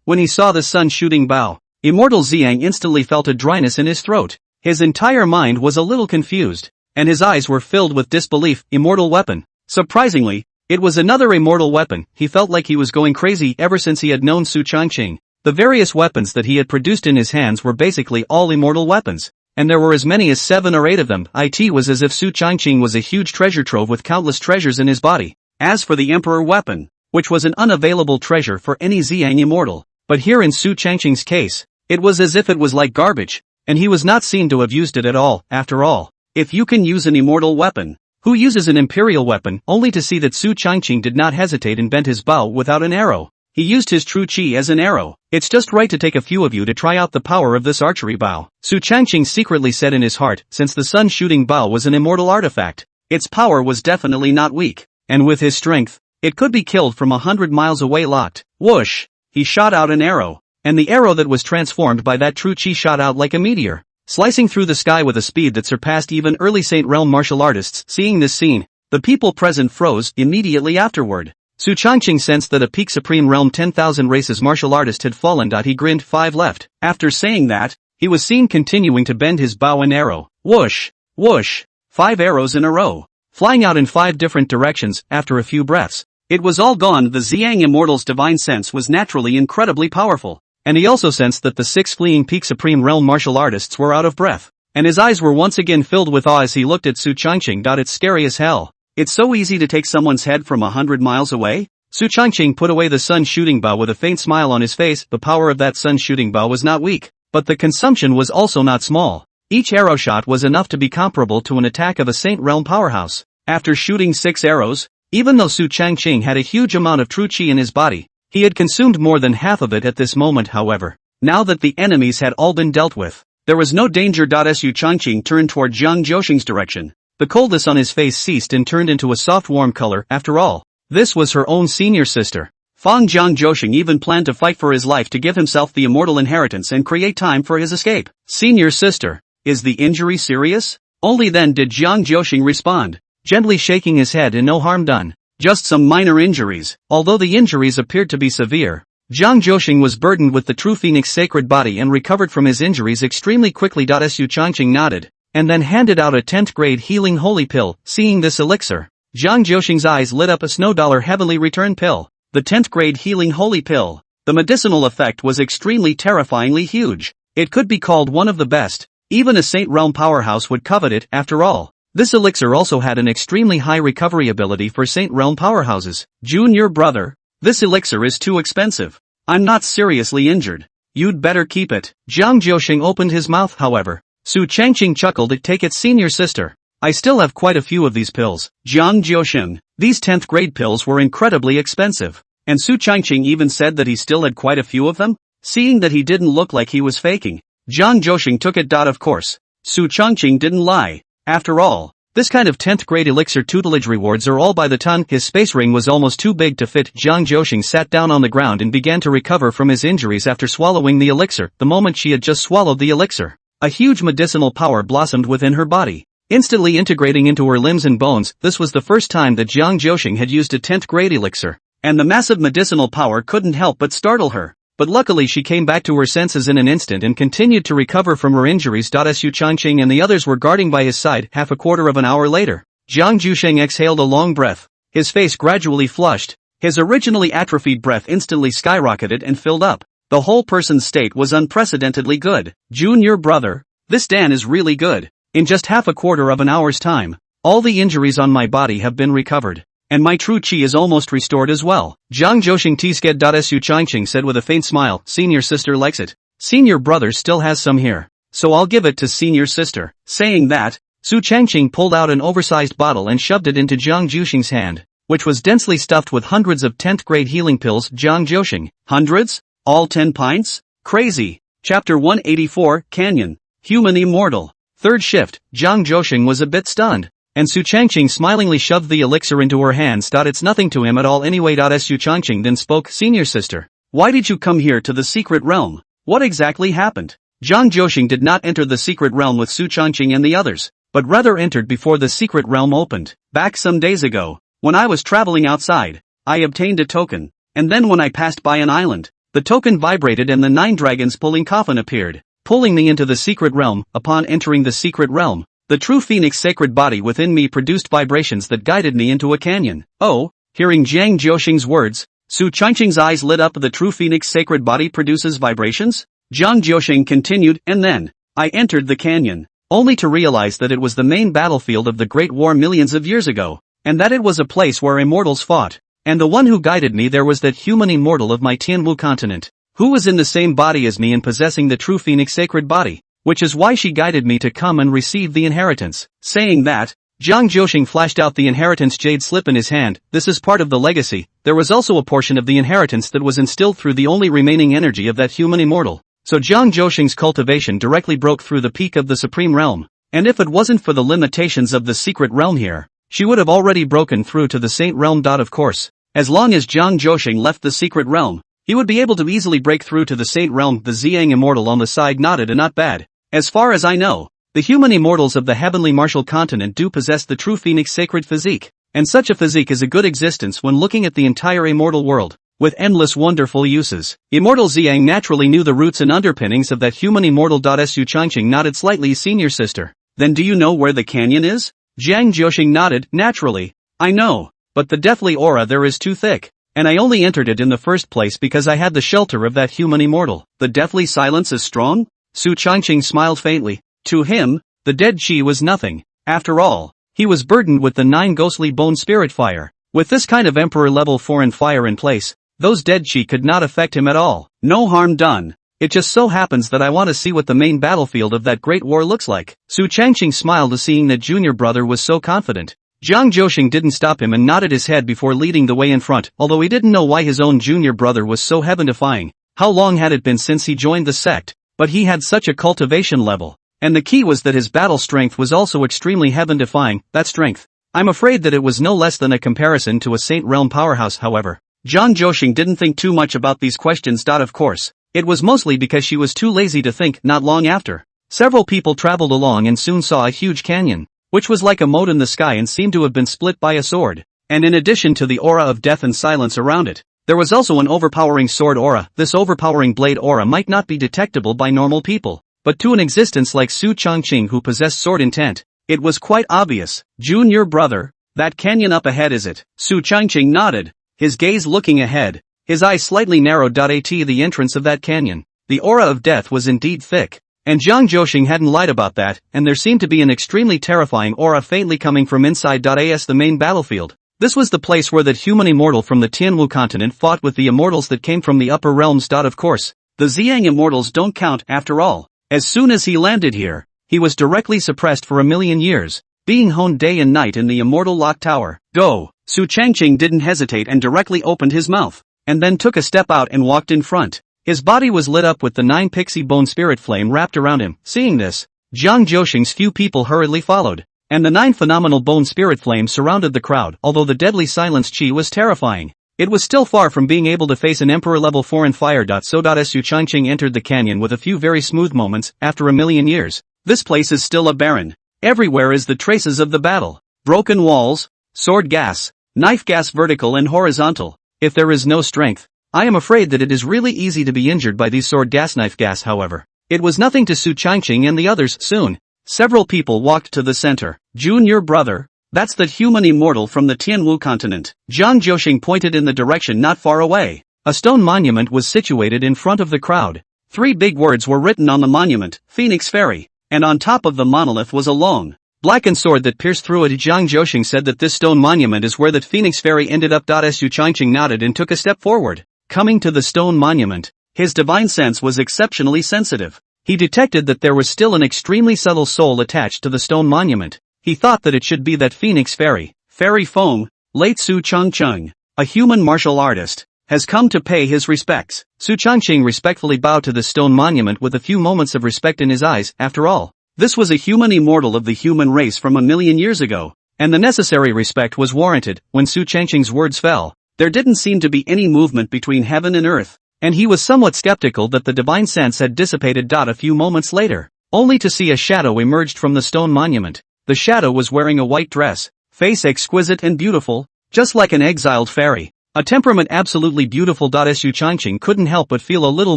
When he saw the sun-shooting bow, Immortal Xiang instantly felt a dryness in his throat. His entire mind was a little confused, and his eyes were filled with disbelief. Immortal weapon. Surprisingly, it was another immortal weapon. He felt like he was going crazy ever since he had known Su Changqing. The various weapons that he had produced in his hands were basically all immortal weapons, and there were as many as 7 or 8 of them. It was as if Su Changqing was a huge treasure trove with countless treasures in his body. As for the Emperor weapon, which was an unavailable treasure for any Xiang immortal, but here in Su Changqing's case, it was as if it was like garbage, and he was not seen to have used it at all. After all, if you can use an immortal weapon, who uses an imperial weapon? Only to see that Su Changqing did not hesitate and bent his bow without an arrow. He used his true chi as an arrow. It's just right to take a few of you to try out the power of this archery bow. Su Changqing secretly said in his heart, since the sun-shooting bow was an immortal artifact, its power was definitely not weak, and with his strength, it could be killed from 100 miles away. Locked. Whoosh! He shot out an arrow, and the arrow that was transformed by that true chi shot out like a meteor, slicing through the sky with a speed that surpassed even early Saint Realm martial artists. Seeing this scene, the people present froze. Immediately afterward, Su Changqing sensed that a peak Supreme Realm 10,000 races martial artist had fallen. He grinned. 5 left. After saying that, he was seen continuing to bend his bow and arrow. Whoosh! Whoosh! 5 arrows in a row, flying out in 5 different directions. After a few breaths, it was all gone. The Xiang Immortal's divine sense was naturally incredibly powerful, and he also sensed that the 6 fleeing peak Supreme Realm martial artists were out of breath, and his eyes were once again filled with awe as he looked at Su Changqing. It's scary as hell. It's so easy to take someone's head from 100 miles away. Su Changqing put away the sun-shooting bow with a faint smile on his face. The power of that sun-shooting bow was not weak, but the consumption was also not small. Each arrow shot was enough to be comparable to an attack of a Saint Realm powerhouse. After shooting 6 arrows, even though Su Changqing had a huge amount of true chi in his body, he had consumed more than half of it at this moment. However, now that the enemies had all been dealt with, there was no danger. Su Changqing turned toward Zhang Zhouxing's direction. The coldness on his face ceased and turned into a soft warm color. After all, this was her own senior sister. Fang Zhang Zhouxing even planned to fight for his life to give himself the immortal inheritance and create time for his escape. Senior sister, is the injury serious? Only then did Zhang Zhouxing respond, gently shaking his head. And no harm done. Just some minor injuries. Although the injuries appeared to be severe, Zhang Zhouxing was burdened with the true phoenix sacred body and recovered from his injuries extremely quickly. Su Changqing nodded, and then handed out a 10th grade healing holy pill. Seeing this elixir, Zhang Zhouxing's eyes lit up. A $1 heavenly return pill. The 10th grade healing holy pill. The medicinal effect was extremely terrifyingly huge. It could be called one of the best. Even a Saint Realm powerhouse would covet it. After all, this elixir also had an extremely high recovery ability for Saint Realm powerhouses. Junior brother, this elixir is too expensive. I'm not seriously injured. You'd better keep it. Zhang Zhouxing opened his mouth. However, Su Changqing chuckled. Take it, senior sister. I still have quite a few of these pills. Zhang Zhouxing, these 10th grade pills were incredibly expensive, and Su Changqing even said that he still had quite a few of them. Seeing that he didn't look like he was faking, Zhang Zhouxing took it. Of course, Su Changqing didn't lie. After all, this kind of 10th grade elixir tutelage rewards are all by the ton. His space ring was almost too big to fit. Zhang Zhouxing sat down on the ground and began to recover from his injuries after swallowing the elixir. The moment she had just swallowed the elixir, a huge medicinal power blossomed within her body, instantly integrating into her limbs and bones. This was the first time that Zhang Zhouxing had used a 10th grade elixir, and the massive medicinal power couldn't help but startle her. But luckily she came back to her senses in an instant and continued to recover from her injuries. Su Changqing and the others were guarding by his side. Half a quarter of an hour later, Zhang Zhouxing exhaled a long breath. His face gradually flushed. His originally atrophied breath instantly skyrocketed and filled up. The whole person's state was unprecedentedly good. Junior brother, this Dan is really good. In just half a quarter of an hour's time, all the injuries on my body have been recovered, and my true chi is almost restored as well. Zhang Zhouxing T-sked. Su Changqing said with a faint smile. Senior sister likes it. Senior brother still has some here, so I'll give it to senior sister. Saying that, Su Changqing pulled out an oversized bottle and shoved it into Zhang Zhouxing's hand, which was densely stuffed with hundreds of 10th grade healing pills. Zhang Zhouxing, hundreds? All 10 pints? Crazy. Chapter 184, Canyon. Human Immortal. Third shift. Zhang Zhouxing was a bit stunned, and Su Changqing smilingly shoved the elixir into her hands. It's nothing to him at all anyway. Su Changqing then spoke. Senior sister, why did you come here to the secret realm? What exactly happened? Zhang Zhouxing did not enter the secret realm with Su Changqing and the others. but rather entered before the secret realm opened. Back some days ago, when I was traveling outside, I obtained a token, and then when I passed by an island, the token vibrated and the 9 dragons pulling coffin appeared, pulling me into the secret realm. Upon entering the secret realm, the true phoenix sacred body within me produced vibrations that guided me into a canyon. Oh, hearing Jiang Jiuxing's words, Su Changqing's eyes lit up. The true phoenix sacred body produces vibrations? Jiang Jiuxing continued, and then, I entered the canyon, only to realize that it was the main battlefield of the Great War millions of years ago, and that it was a place where immortals fought, and the one who guided me there was that human immortal of my Tianwu continent, who was in the same body as me and possessing the true phoenix sacred body, which is why she guided me to come and receive the inheritance. Saying that, Jiang Jiuxing flashed out the inheritance jade slip in his hand. This is part of the legacy. There was also a portion of the inheritance that was instilled through the only remaining energy of that human immortal. So Jiang Jiuxing's cultivation directly broke through the peak of the supreme realm, and if it wasn't for the limitations of the secret realm here, she would have already broken through to the saint realm. Of course, as long as Jiang Jiuxing left the secret realm, he would be able to easily break through to the saint realm. The Ziyang immortal on the side nodded. And not bad. As far as I know, the human immortals of the heavenly martial continent do possess the true phoenix sacred physique, and such a physique is a good existence when looking at the entire immortal world, with endless wonderful uses. Immortal Ziyang naturally knew the roots and underpinnings of that human immortal. Su Changqing nodded slightly. Senior sister, then do you know where the canyon is? Jiang Jiuxing nodded. Naturally, I know, but the deathly aura there is too thick, and I only entered it in the first place because I had the shelter of that human immortal. The deathly silence is strong? Su Changqing smiled faintly. To him, the dead chi was nothing. After all, he was burdened with the 9 ghostly bone spirit fire. With this kind of emperor-level foreign fire in place, those dead chi could not affect him at all. No harm done. It just so happens that I want to see what the main battlefield of that great war looks like. Su Changqing smiled seeing that junior brother was so confident. Jiang Jiuxing didn't stop him and nodded his head before leading the way in front, although he didn't know why his own junior brother was so heaven-defying. How long had it been since he joined the sect? But he had such a cultivation level. And the key was that his battle strength was also extremely heaven-defying. That strength, I'm afraid that it was no less than a comparison to a Saint Realm powerhouse. However, Jiang Jiuxing didn't think too much about these questions. Of course, it was mostly because she was too lazy to think. Not long after, several people traveled along and soon saw a huge canyon, which was like a moat in the sky and seemed to have been split by a sword. And in addition to the aura of death and silence around it, there was also an overpowering sword aura. This overpowering blade aura might not be detectable by normal people, but to an existence like Su Changqing who possessed sword intent, it was quite obvious. Junior brother, that canyon up ahead is it? Su Changqing nodded, his gaze looking ahead, his eyes slightly narrowed. At the entrance of that canyon, the aura of death was indeed thick, and Jiang Jiuxing hadn't lied about that, and there seemed to be an extremely terrifying aura faintly coming from inside. As the main battlefield, this was the place where that human immortal from the Tianwu continent fought with the immortals that came from the upper realms. Of course, the Ziyang immortals don't count after all. As soon as he landed here, he was directly suppressed for 1,000,000 years, being honed day and night in the immortal lock tower. Go! Su Changqing didn't hesitate and directly opened his mouth, and then took a step out and walked in front. His body was lit up with the 9 pixie bone spirit flame wrapped around him. Seeing this, Jiang Jiuxing's few people hurriedly followed, and the 9 phenomenal bone spirit flames surrounded the crowd. Although the deadly silence chi was terrifying, it was still far from being able to face an emperor-level foreign fire. Su Changqing entered the canyon with a few very smooth moments. After 1,000,000 years, this place is still a barren. Everywhere is the traces of the battle. Broken walls, sword gas, knife gas vertical and horizontal. If there is no strength, I am afraid that it is really easy to be injured by these sword gas knife gas. However, it was nothing to Su Changqing and the others. Soon, several people walked to the center. Junior brother, that's that human immortal from the Tianwu continent. Jiang Jiuxing pointed in the direction not far away. A stone monument was situated in front of the crowd. 3 big words were written on the monument, Phoenix Fairy, and on top of the monolith was a long, blackened sword that pierced through it. Jiang Jiuxing said that this stone monument is where that Phoenix Fairy ended up. Su Changqing nodded and took a step forward. Coming to the stone monument, his divine sense was exceptionally sensitive. He detected that there was still an extremely subtle soul attached to the stone monument. He thought that it should be that Phoenix Fairy. Fairy Feng, late Su Changqing, a human martial artist, has come to pay his respects. Su Changqing respectfully bowed to the stone monument with a few moments of respect in his eyes. After all, this was a human immortal of the human race from 1,000,000 years ago, and the necessary respect was warranted. When Su Changqing's words fell, there didn't seem to be any movement between heaven and earth, and he was somewhat skeptical that the divine sense had dissipated. A few moments later, only to see a shadow emerged from the stone monument. The shadow was wearing a white dress, face exquisite and beautiful, just like an exiled fairy. A temperament absolutely beautiful. Su Changqing couldn't help but feel a little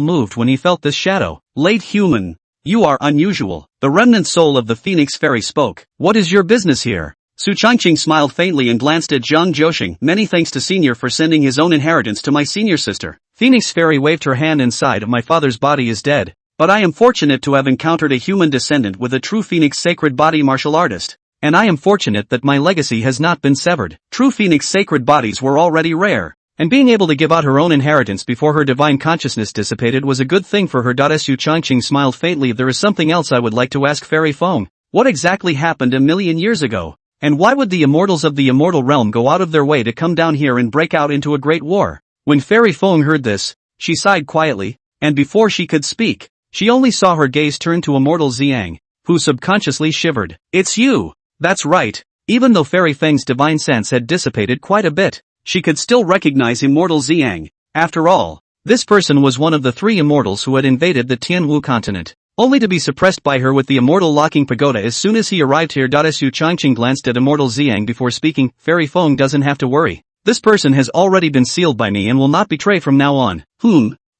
moved when he felt this shadow. Late human. You are unusual. The remnant soul of the Phoenix Fairy spoke. What is your business here? Su Changqing smiled faintly and glanced at Zhang Zhouxing. Many thanks to Senior for sending his own inheritance to my senior sister. Phoenix Fairy waved her hand and sighed. My father's body is dead, but I am fortunate to have encountered a human descendant with a true Phoenix sacred body martial artist. And I am fortunate that my legacy has not been severed. True Phoenix sacred bodies were already rare, and being able to give out her own inheritance before her divine consciousness dissipated was a good thing for her. Su Changqing smiled faintly. There is something else I would like to ask Fairy Feng. What exactly happened a million years ago? And why would the immortals of the immortal realm go out of their way to come down here and break out into a great war? When Fairy Feng heard this, she sighed quietly, and before she could speak, she only saw her gaze turn to Immortal Xiang, who subconsciously shivered. It's you! That's right. Even though Fairy Feng's divine sense had dissipated quite a bit, she could still recognize Immortal Xiang. After all, this person was one of the 3 immortals who had invaded the Tianwu continent, only to be suppressed by her with the immortal locking pagoda as soon as he arrived here. Su Changqing glanced at Immortal Xiang before speaking. Fairy Feng doesn't have to worry. This person has already been sealed by me and will not betray from now on.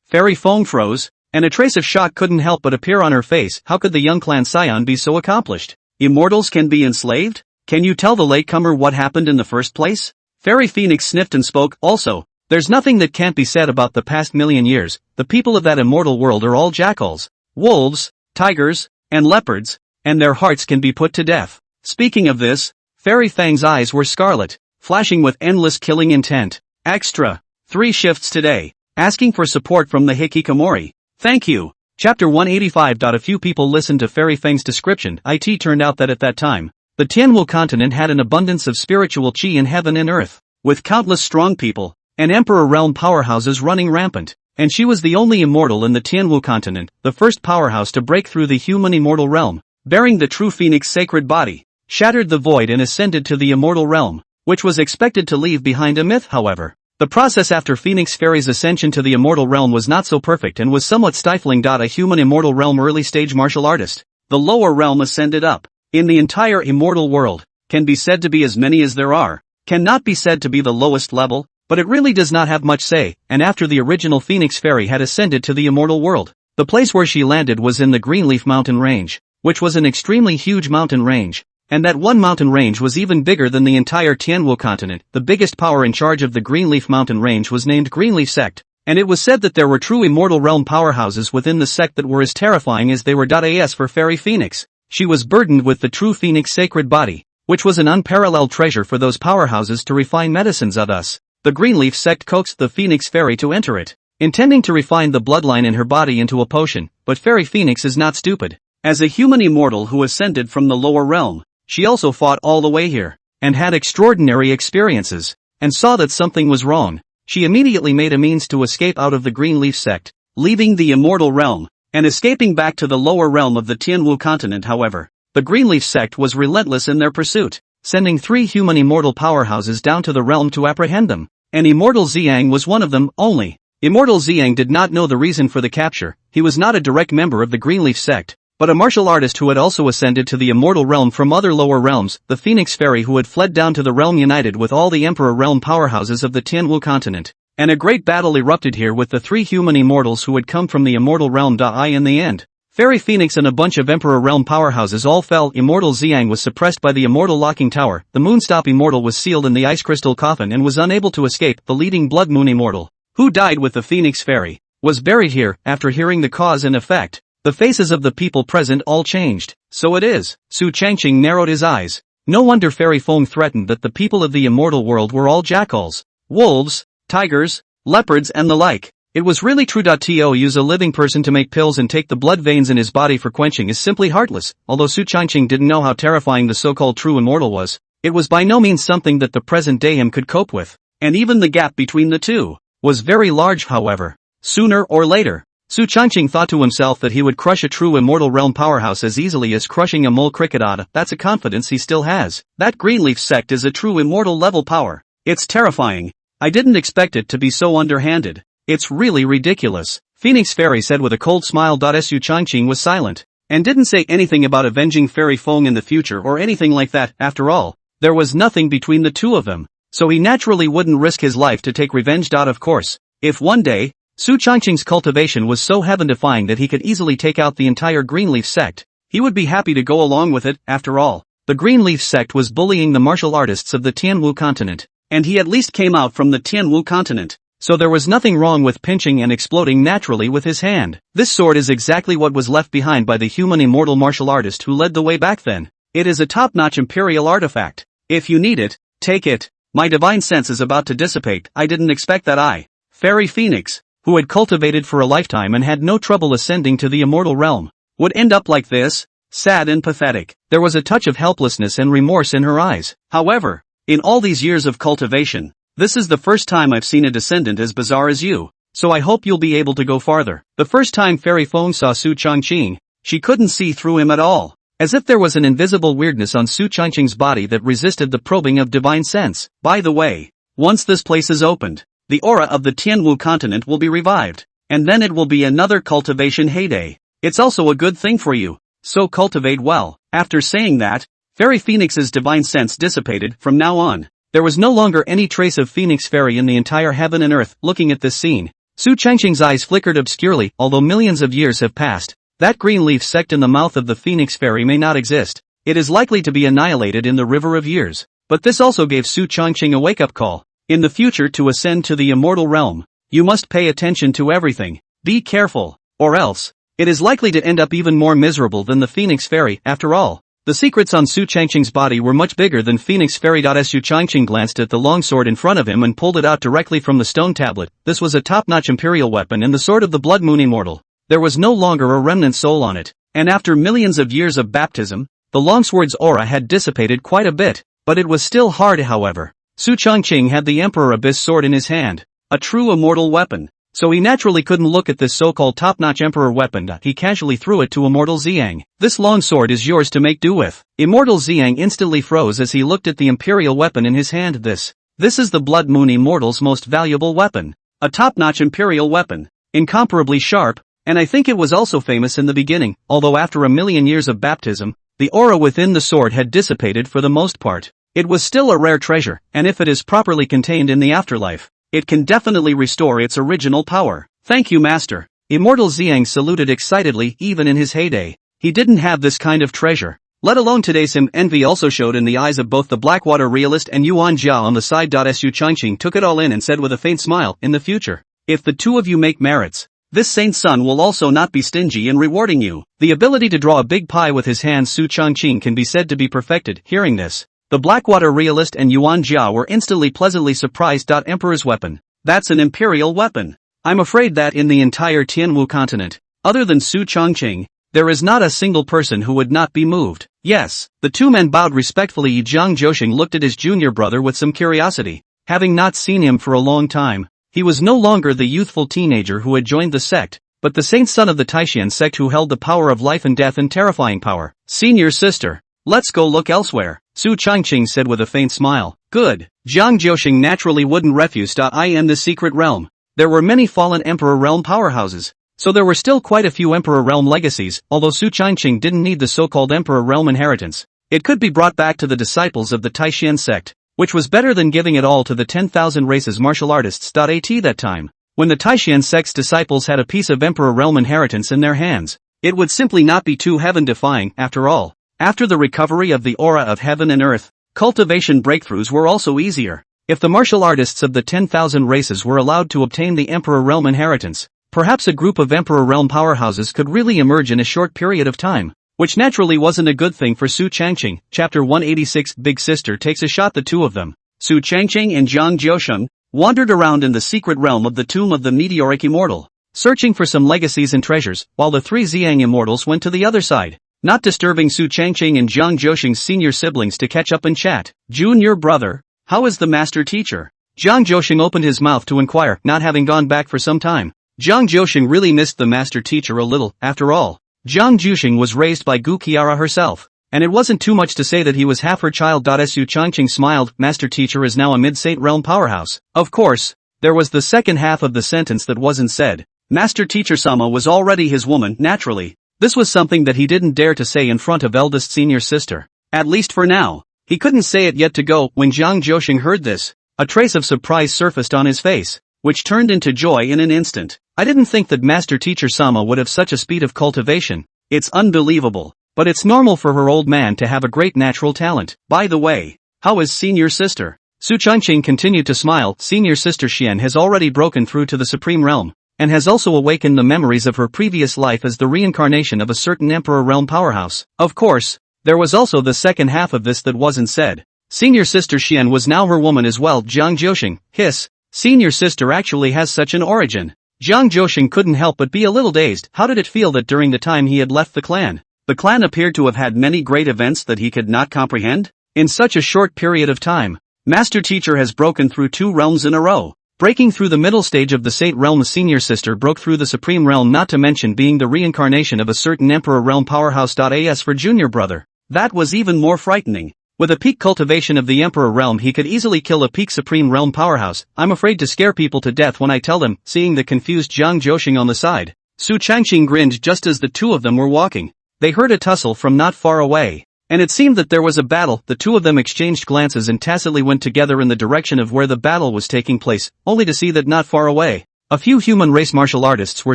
Fairy Feng froze, and a trace of shock couldn't help but appear on her face. How could the young clan scion be so accomplished? Immortals can be enslaved? Can you tell the latecomer what happened in the first place? Fairy Phoenix sniffed and spoke. Also, there's nothing that can't be said about the past million years. The people of that immortal world are all jackals, wolves, tigers, and leopards, and their hearts can be put to death. Speaking of this, Fairy Fang's eyes were scarlet, flashing with endless killing intent. Extra. 3 shifts today. Asking for support from the Hikikomori. Thank you. Chapter 185. A few people listened to Fairy Fang's description. It turned out that at that time, the Tianwu continent had an abundance of spiritual qi in heaven and earth, with countless strong people, and Emperor realm powerhouses running rampant, and she was the only immortal in the Tianwu continent, the first powerhouse to break through the human immortal realm, bearing the true Phoenix sacred body, shattered the void and ascended to the immortal realm, which was expected to leave behind a myth. However, the process after Phoenix Fairy's ascension to the immortal realm was not so perfect and was somewhat stifling. A human immortal realm early stage martial artist, the lower realm ascended up. In the entire immortal world, can be said to be as many as there are, cannot be said to be the lowest level, but it really does not have much say. And after the original Phoenix Fairy had ascended to the immortal world, the place where she landed was in the Greenleaf Mountain Range, which was an extremely huge mountain range. And that one mountain range was even bigger than the entire Tianwu continent. The biggest power in charge of the Greenleaf Mountain Range was named Greenleaf Sect, and it was said that there were true immortal realm powerhouses within the sect that were as terrifying as they were. As for Fairy Phoenix, she was burdened with the true Phoenix sacred body, which was an unparalleled treasure for those powerhouses to refine medicines. Thus, the Greenleaf Sect coaxed the Phoenix Fairy to enter it, intending to refine the bloodline in her body into a potion. But Fairy Phoenix is not stupid. As a human immortal who ascended from the lower realm, she also fought all the way here, and had extraordinary experiences, and saw that something was wrong. She immediately made a means to escape out of the Greenleaf Sect, leaving the immortal realm, and escaping back to the lower realm of the Tianwu continent. However, the Greenleaf Sect was relentless in their pursuit, sending 3 human immortal powerhouses down to the realm to apprehend them, and Immortal Xiang was one of them. Only, Immortal Xiang did not know the reason for the capture. He was not a direct member of the Greenleaf Sect, but a martial artist who had also ascended to the immortal realm from other lower realms, the Phoenix Fairy who had fled down to the realm united with all the Emperor realm powerhouses of the Tianwu continent. And a great battle erupted here with the 3 human immortals who had come from the immortal realm. In the end, Fairy Phoenix and a bunch of Emperor realm powerhouses all fell. Immortal Xiang was suppressed by the immortal locking tower. The Moonstop immortal was sealed in the ice crystal coffin and was unable to escape. The leading Blood Moon immortal, who died with the Phoenix Fairy, was buried here. After hearing the cause and effect, the faces of the people present all changed. So it is. Su Changqing narrowed his eyes. No wonder Fairy Feng threatened that the people of the immortal world were all jackals, wolves, tigers, leopards and the like. It was really true. To use a living person to make pills and take the blood veins in his body for quenching is simply heartless. Although Su Changqing didn't know how terrifying the so-called true immortal was, it was by no means something that the present day him could cope with. And even the gap between the two was very large. However, sooner or later, Su Changqing thought to himself that he would crush a true immortal realm powerhouse as easily as crushing a mole cricket. That's a confidence he still has. That Greenleaf Sect is a true immortal level power. It's terrifying. I didn't expect it to be so underhanded. It's really ridiculous. Phoenix Fairy said with a cold smile. Su Changqing was silent. and didn't say anything about avenging Fairy Fong in the future or anything like that. After all, there was nothing between the two of them, so he naturally wouldn't risk his life to take revenge. Of course, if one day, Su Changqing's cultivation was so heaven-defying that he could easily take out the entire Greenleaf sect, he would be happy to go along with it. After all, the Greenleaf sect was bullying the martial artists of the Tianwu continent, and he at least came out from the Tianwu continent, so there was nothing wrong with pinching and exploding naturally with his hand. This sword is exactly what was left behind by the human immortal martial artist who led the way back then. It is a top-notch imperial artifact. If you need it, take it. My divine sense is about to dissipate. I didn't expect that Fairy Phoenix, who had cultivated for a lifetime and had no trouble ascending to the immortal realm, would end up like this, sad and pathetic. There was a touch of helplessness and remorse in her eyes. However, in all these years of cultivation, this is the first time I've seen a descendant as bizarre as you, so I hope you'll be able to go farther. The first time Fairy Fong saw Su Changqing, she couldn't see through him at all, as if there was an invisible weirdness on Su Changqing's body that resisted the probing of divine sense. By the way, once this place is opened, the aura of the Tianwu continent will be revived, and then it will be another cultivation heyday. It's also a good thing for you, so cultivate well. After saying that, Fairy Phoenix's divine sense dissipated. From now on, there was no longer any trace of Phoenix Fairy in the entire heaven and earth. Looking at this scene, Su Changqing's eyes flickered obscurely. Although millions of years have passed, that Greenleaf sect in the mouth of the Phoenix Fairy may not exist. It is likely to be annihilated in the river of years. But this also gave Su Changqing a wake-up call. In the future, to ascend to the immortal realm, you must pay attention to everything. Be careful, or else, it is likely to end up even more miserable than the Phoenix Fairy. After all, the secrets on Su Changqing's body were much bigger than Phoenix Fairy. Su Changqing glanced at the longsword in front of him and pulled it out directly from the stone tablet. This was a top-notch imperial weapon and the sword of the Blood Moon Immortal. There was no longer a remnant soul on it, and after millions of years of baptism, the longsword's aura had dissipated quite a bit, but it was still hard. However, Su Changqing had the Emperor Abyss sword in his hand, a true immortal weapon, so he naturally couldn't look at this so-called top-notch Emperor weapon. He casually threw it to Immortal Xiang. This long sword is yours to make do with. Immortal Xiang instantly froze as he looked at the imperial weapon in his hand. This is the Blood Moon Immortal's most valuable weapon, a top-notch imperial weapon, incomparably sharp, and I think it was also famous in the beginning, although after a million years of baptism, the aura within the sword had dissipated for the most part. It was still a rare treasure, and if it is properly contained in the afterlife, it can definitely restore its original power. Thank you, Master. Immortal Xiang saluted excitedly. Even in his heyday, he didn't have this kind of treasure, let alone today's him. Envy also showed in the eyes of both the Blackwater realist and Yuan Jia on the side. Su Changqing took it all in and said with a faint smile, in the future, if the two of you make merits, this saint son will also not be stingy in rewarding you. The ability to draw a big pie with his hands Su Changqing can be said to be perfected. Hearing this, the Blackwater realist and Yuan Jia were instantly pleasantly surprised. Emperor's weapon. That's an imperial weapon. I'm afraid that in the entire Tianwu continent, other than Su Changqing, there is not a single person who would not be moved. Yes, the two men bowed respectfully. Zhang Zhouxing looked at his junior brother with some curiosity. Having not seen him for a long time, he was no longer the youthful teenager who had joined the sect, but the saint son of the Taishan sect who held the power of life and death and terrifying power. Senior sister, let's go look elsewhere, Su Changqing said with a faint smile. Good. Zhang Zhouxing naturally wouldn't refuse. I am the secret realm. There were many fallen Emperor Realm powerhouses, so there were still quite a few Emperor Realm legacies. Although Su Changqing didn't need the so-called Emperor Realm inheritance, it could be brought back to the disciples of the Taishan sect, which was better than giving it all to the 10,000 races martial artists. At that time, when the Taishan sect's disciples had a piece of Emperor Realm inheritance in their hands, it would simply not be too heaven-defying. After all, after the recovery of the aura of heaven and earth, cultivation breakthroughs were also easier. If the martial artists of the 10,000 races were allowed to obtain the Emperor Realm inheritance, perhaps a group of Emperor Realm powerhouses could really emerge in a short period of time, which naturally wasn't a good thing for Su Changqing. Chapter 186. Big Sister takes a shot. The two of them, Su Changqing and Zhang Zhouxing, wandered around in the secret realm of the tomb of the meteoric immortal, searching for some legacies and treasures, while the three Xiang immortals went to the other side, not disturbing Su Changqing and Zhang Zhouxing's senior siblings to catch up and chat. Junior brother, how is the master teacher? Zhang Zhouxing opened his mouth to inquire, not having gone back for some time. Zhang Zhouxing really missed the master teacher a little. After all, Zhang Zhouxing was raised by Gu Qiara herself, and it wasn't too much to say that he was half her child. Su Changqing smiled. Master teacher is now a mid-saint realm powerhouse. Of course, there was the second half of the sentence that wasn't said. Master teacher Sama was already his woman. Naturally, This was something that he didn't dare to say in front of eldest senior sister. At least for now. He couldn't say it yet to go. When Zhang Zhouxing heard this, a trace of surprise surfaced on his face, which turned into joy in an instant. I didn't think that Master Teacher Sama would have such a speed of cultivation. It's unbelievable. But it's normal for her old man to have a great natural talent. By the way, how is senior sister? Su Changqing continued to smile. Senior sister Xian has already broken through to the Supreme Realm, and has also awakened the memories of her previous life as the reincarnation of a certain Emperor Realm powerhouse. Of course, there was also the second half of this that wasn't said. Senior sister Xian was now her woman as well. Zhang Zhouxing, hiss, senior sister actually has such an origin. Zhang Zhouxing couldn't help but be a little dazed. How did it feel that during the time he had left the clan, the clan appeared to have had many great events that he could not comprehend? In such a short period of time, Master Teacher has broken through 2 realms in a row. Breaking through the middle stage of the Saint Realm, senior sister broke through the Supreme Realm, not to mention being the reincarnation of a certain Emperor Realm powerhouse. As for junior brother, that was even more frightening. With a peak cultivation of the Emperor Realm, he could easily kill a peak Supreme Realm powerhouse. I'm afraid to scare people to death when I tell them. Seeing the confused Zhang Zhouxing on the side, Su Changqing grinned just as the two of them were walking. They heard a tussle from not far away, and it seemed that there was a battle. The two of them exchanged glances and tacitly went together in the direction of where the battle was taking place, only to see that not far away, a few human race martial artists were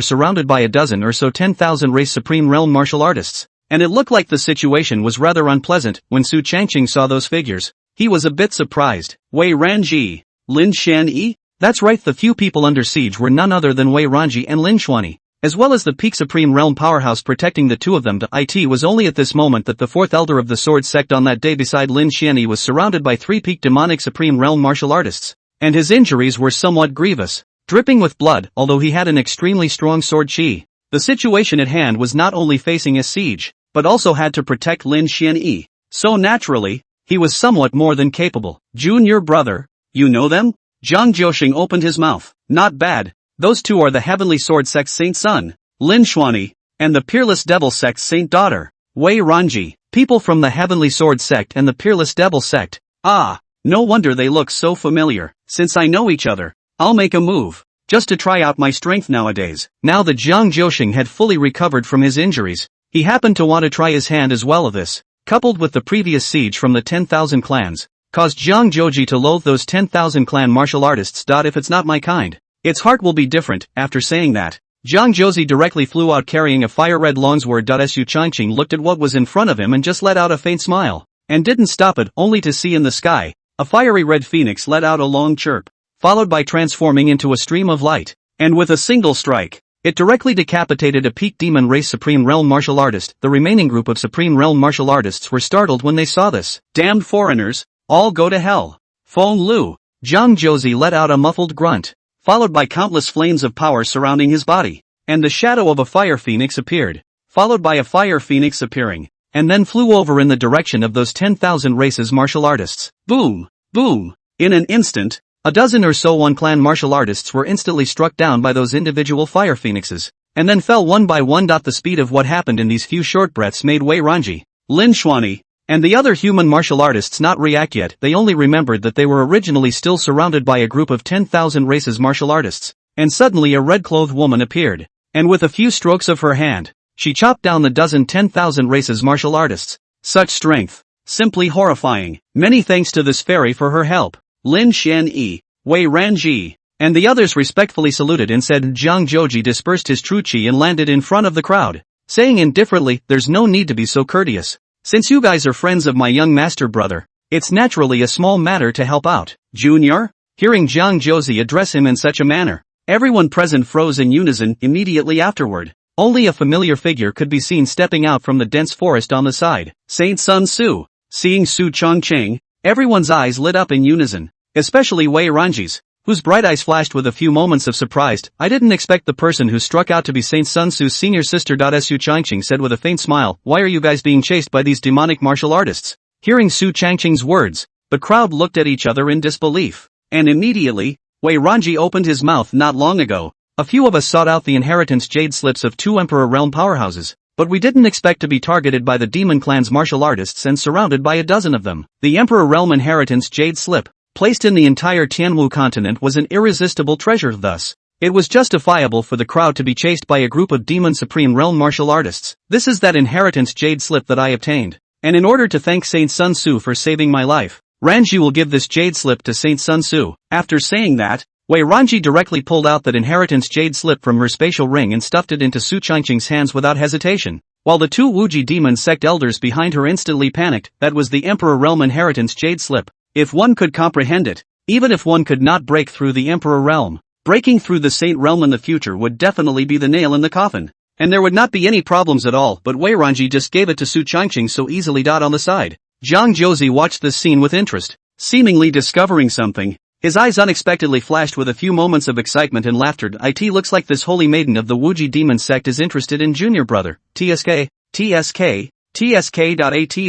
surrounded by a dozen or so 10,000 race Supreme Realm martial artists. And it looked like the situation was rather unpleasant. When Su Changqing saw those figures, he was a bit surprised. Wei Ranji, Lin Xuanyi? That's right, the few people under siege were none other than Wei Ranji and Lin Xuanyi, as well as the peak Supreme Realm powerhouse protecting the two of them. It was only at this moment that the fourth elder of the sword sect on that day beside Lin Xuanyi was surrounded by 3 peak demonic Supreme Realm martial artists, and his injuries were somewhat grievous, dripping with blood. Although he had an extremely strong sword chi, the situation at hand was not only facing a siege, but also had to protect Lin Xuanyi. So naturally, he was somewhat more than capable. Junior brother, you know them? Zhang Zhouxing opened his mouth. Not bad. Those two are the Heavenly Sword Sect's Saint Son, Lin Xuanyi, and the Peerless Devil Sect's Saint Daughter, Wei Ranji. People from the Heavenly Sword Sect and the Peerless Devil Sect. Ah, no wonder they look so familiar. Since I know each other, I'll make a move, just to try out my strength nowadays. Now that Zhang Zhouxing had fully recovered from his injuries, he happened to want to try his hand as well. This, coupled with the previous siege from the 10,000 clans, caused Zhang Zhouji to loathe those 10,000 clan martial artists. If it's not my kind, its heart will be different. After saying that, Zhang Zhouji directly flew out carrying a fire-red longsword. Su Changqing looked at what was in front of him and just let out a faint smile, and didn't stop it, only to see in the sky, a fiery red phoenix let out a long chirp, followed by transforming into a stream of light, and with a single strike, it directly decapitated a peak demon race Supreme Realm martial artist. The remaining group of Supreme Realm martial artists were startled when they saw this. Damned foreigners, all go to hell. Feng Lu. Zhang Zhouji let out a muffled grunt, followed by countless flames of power surrounding his body, and the shadow of a fire phoenix appeared, followed by a fire phoenix appearing, and then flew over in the direction of those 10,000 races martial artists. Boom! Boom! In an instant, a dozen or so one-clan martial artists were instantly struck down by those individual fire phoenixes, and then fell one by one. The speed of what happened in these few short breaths made Wei Ranji, Lin Xuanyi, and the other human martial artists not react yet. They only remembered that they were originally still surrounded by a group of 10,000 races martial artists, and suddenly a red-clothed woman appeared, and with a few strokes of her hand, she chopped down the dozen 10,000 races martial artists. Such strength, simply horrifying. Many thanks to this fairy for her help. Lin Xuanyi, Wei Ranji, and the others respectfully saluted and said. Zhang Zhouji dispersed his true chi and landed in front of the crowd, saying indifferently, "There's no need to be so courteous. Since you guys are friends of my young master brother, it's naturally a small matter to help out." Junior? Hearing Zhang Zhouji address him in such a manner, everyone present froze in unison. Immediately afterward, only a familiar figure could be seen stepping out from the dense forest on the side. Saint Sun Su. Seeing Su Changqing, everyone's eyes lit up in unison, especially Wei Ranji's, whose bright eyes flashed with a few moments of surprise. "I didn't expect the person who struck out to be Saint Sun Su's senior sister." Su Changqing said with a faint smile, "Why are you guys being chased by these demonic martial artists?" Hearing Su Changqing's words, the crowd looked at each other in disbelief, and immediately, Wei Ranji opened his mouth. "Not long ago, a few of us sought out the inheritance jade slips of 2 Emperor Realm powerhouses, but we didn't expect to be targeted by the demon clan's martial artists and surrounded by a dozen of them." The Emperor Realm inheritance jade slip, placed in the entire Tianwu continent, was an irresistible treasure. Thus, It was justifiable for the crowd to be chased by a group of Demon Supreme Realm martial artists. This is that inheritance jade slip that I obtained. And in order to thank Saint Sun Tzu for saving my life, Ranji will give this jade slip to Saint Sun Tzu. After saying that, Wei Ranji directly pulled out that inheritance jade slip from her spatial ring and stuffed it into Su Changqing's hands without hesitation. While the two Wuji demon sect elders behind her instantly panicked, that was the Emperor Realm inheritance jade slip. If one could comprehend it, even if one could not break through the Emperor Realm, breaking through the Saint Realm in the future would definitely be the nail in the coffin. And there would not be any problems at all, but Wei Ranji just gave it to Su Changqing so easily. On the side, Zhang Jozi watched this scene with interest, seemingly discovering something. His eyes unexpectedly flashed with a few moments of excitement and laughter. It looks like this holy maiden of the Wuji demon sect is interested in junior brother, TSK. At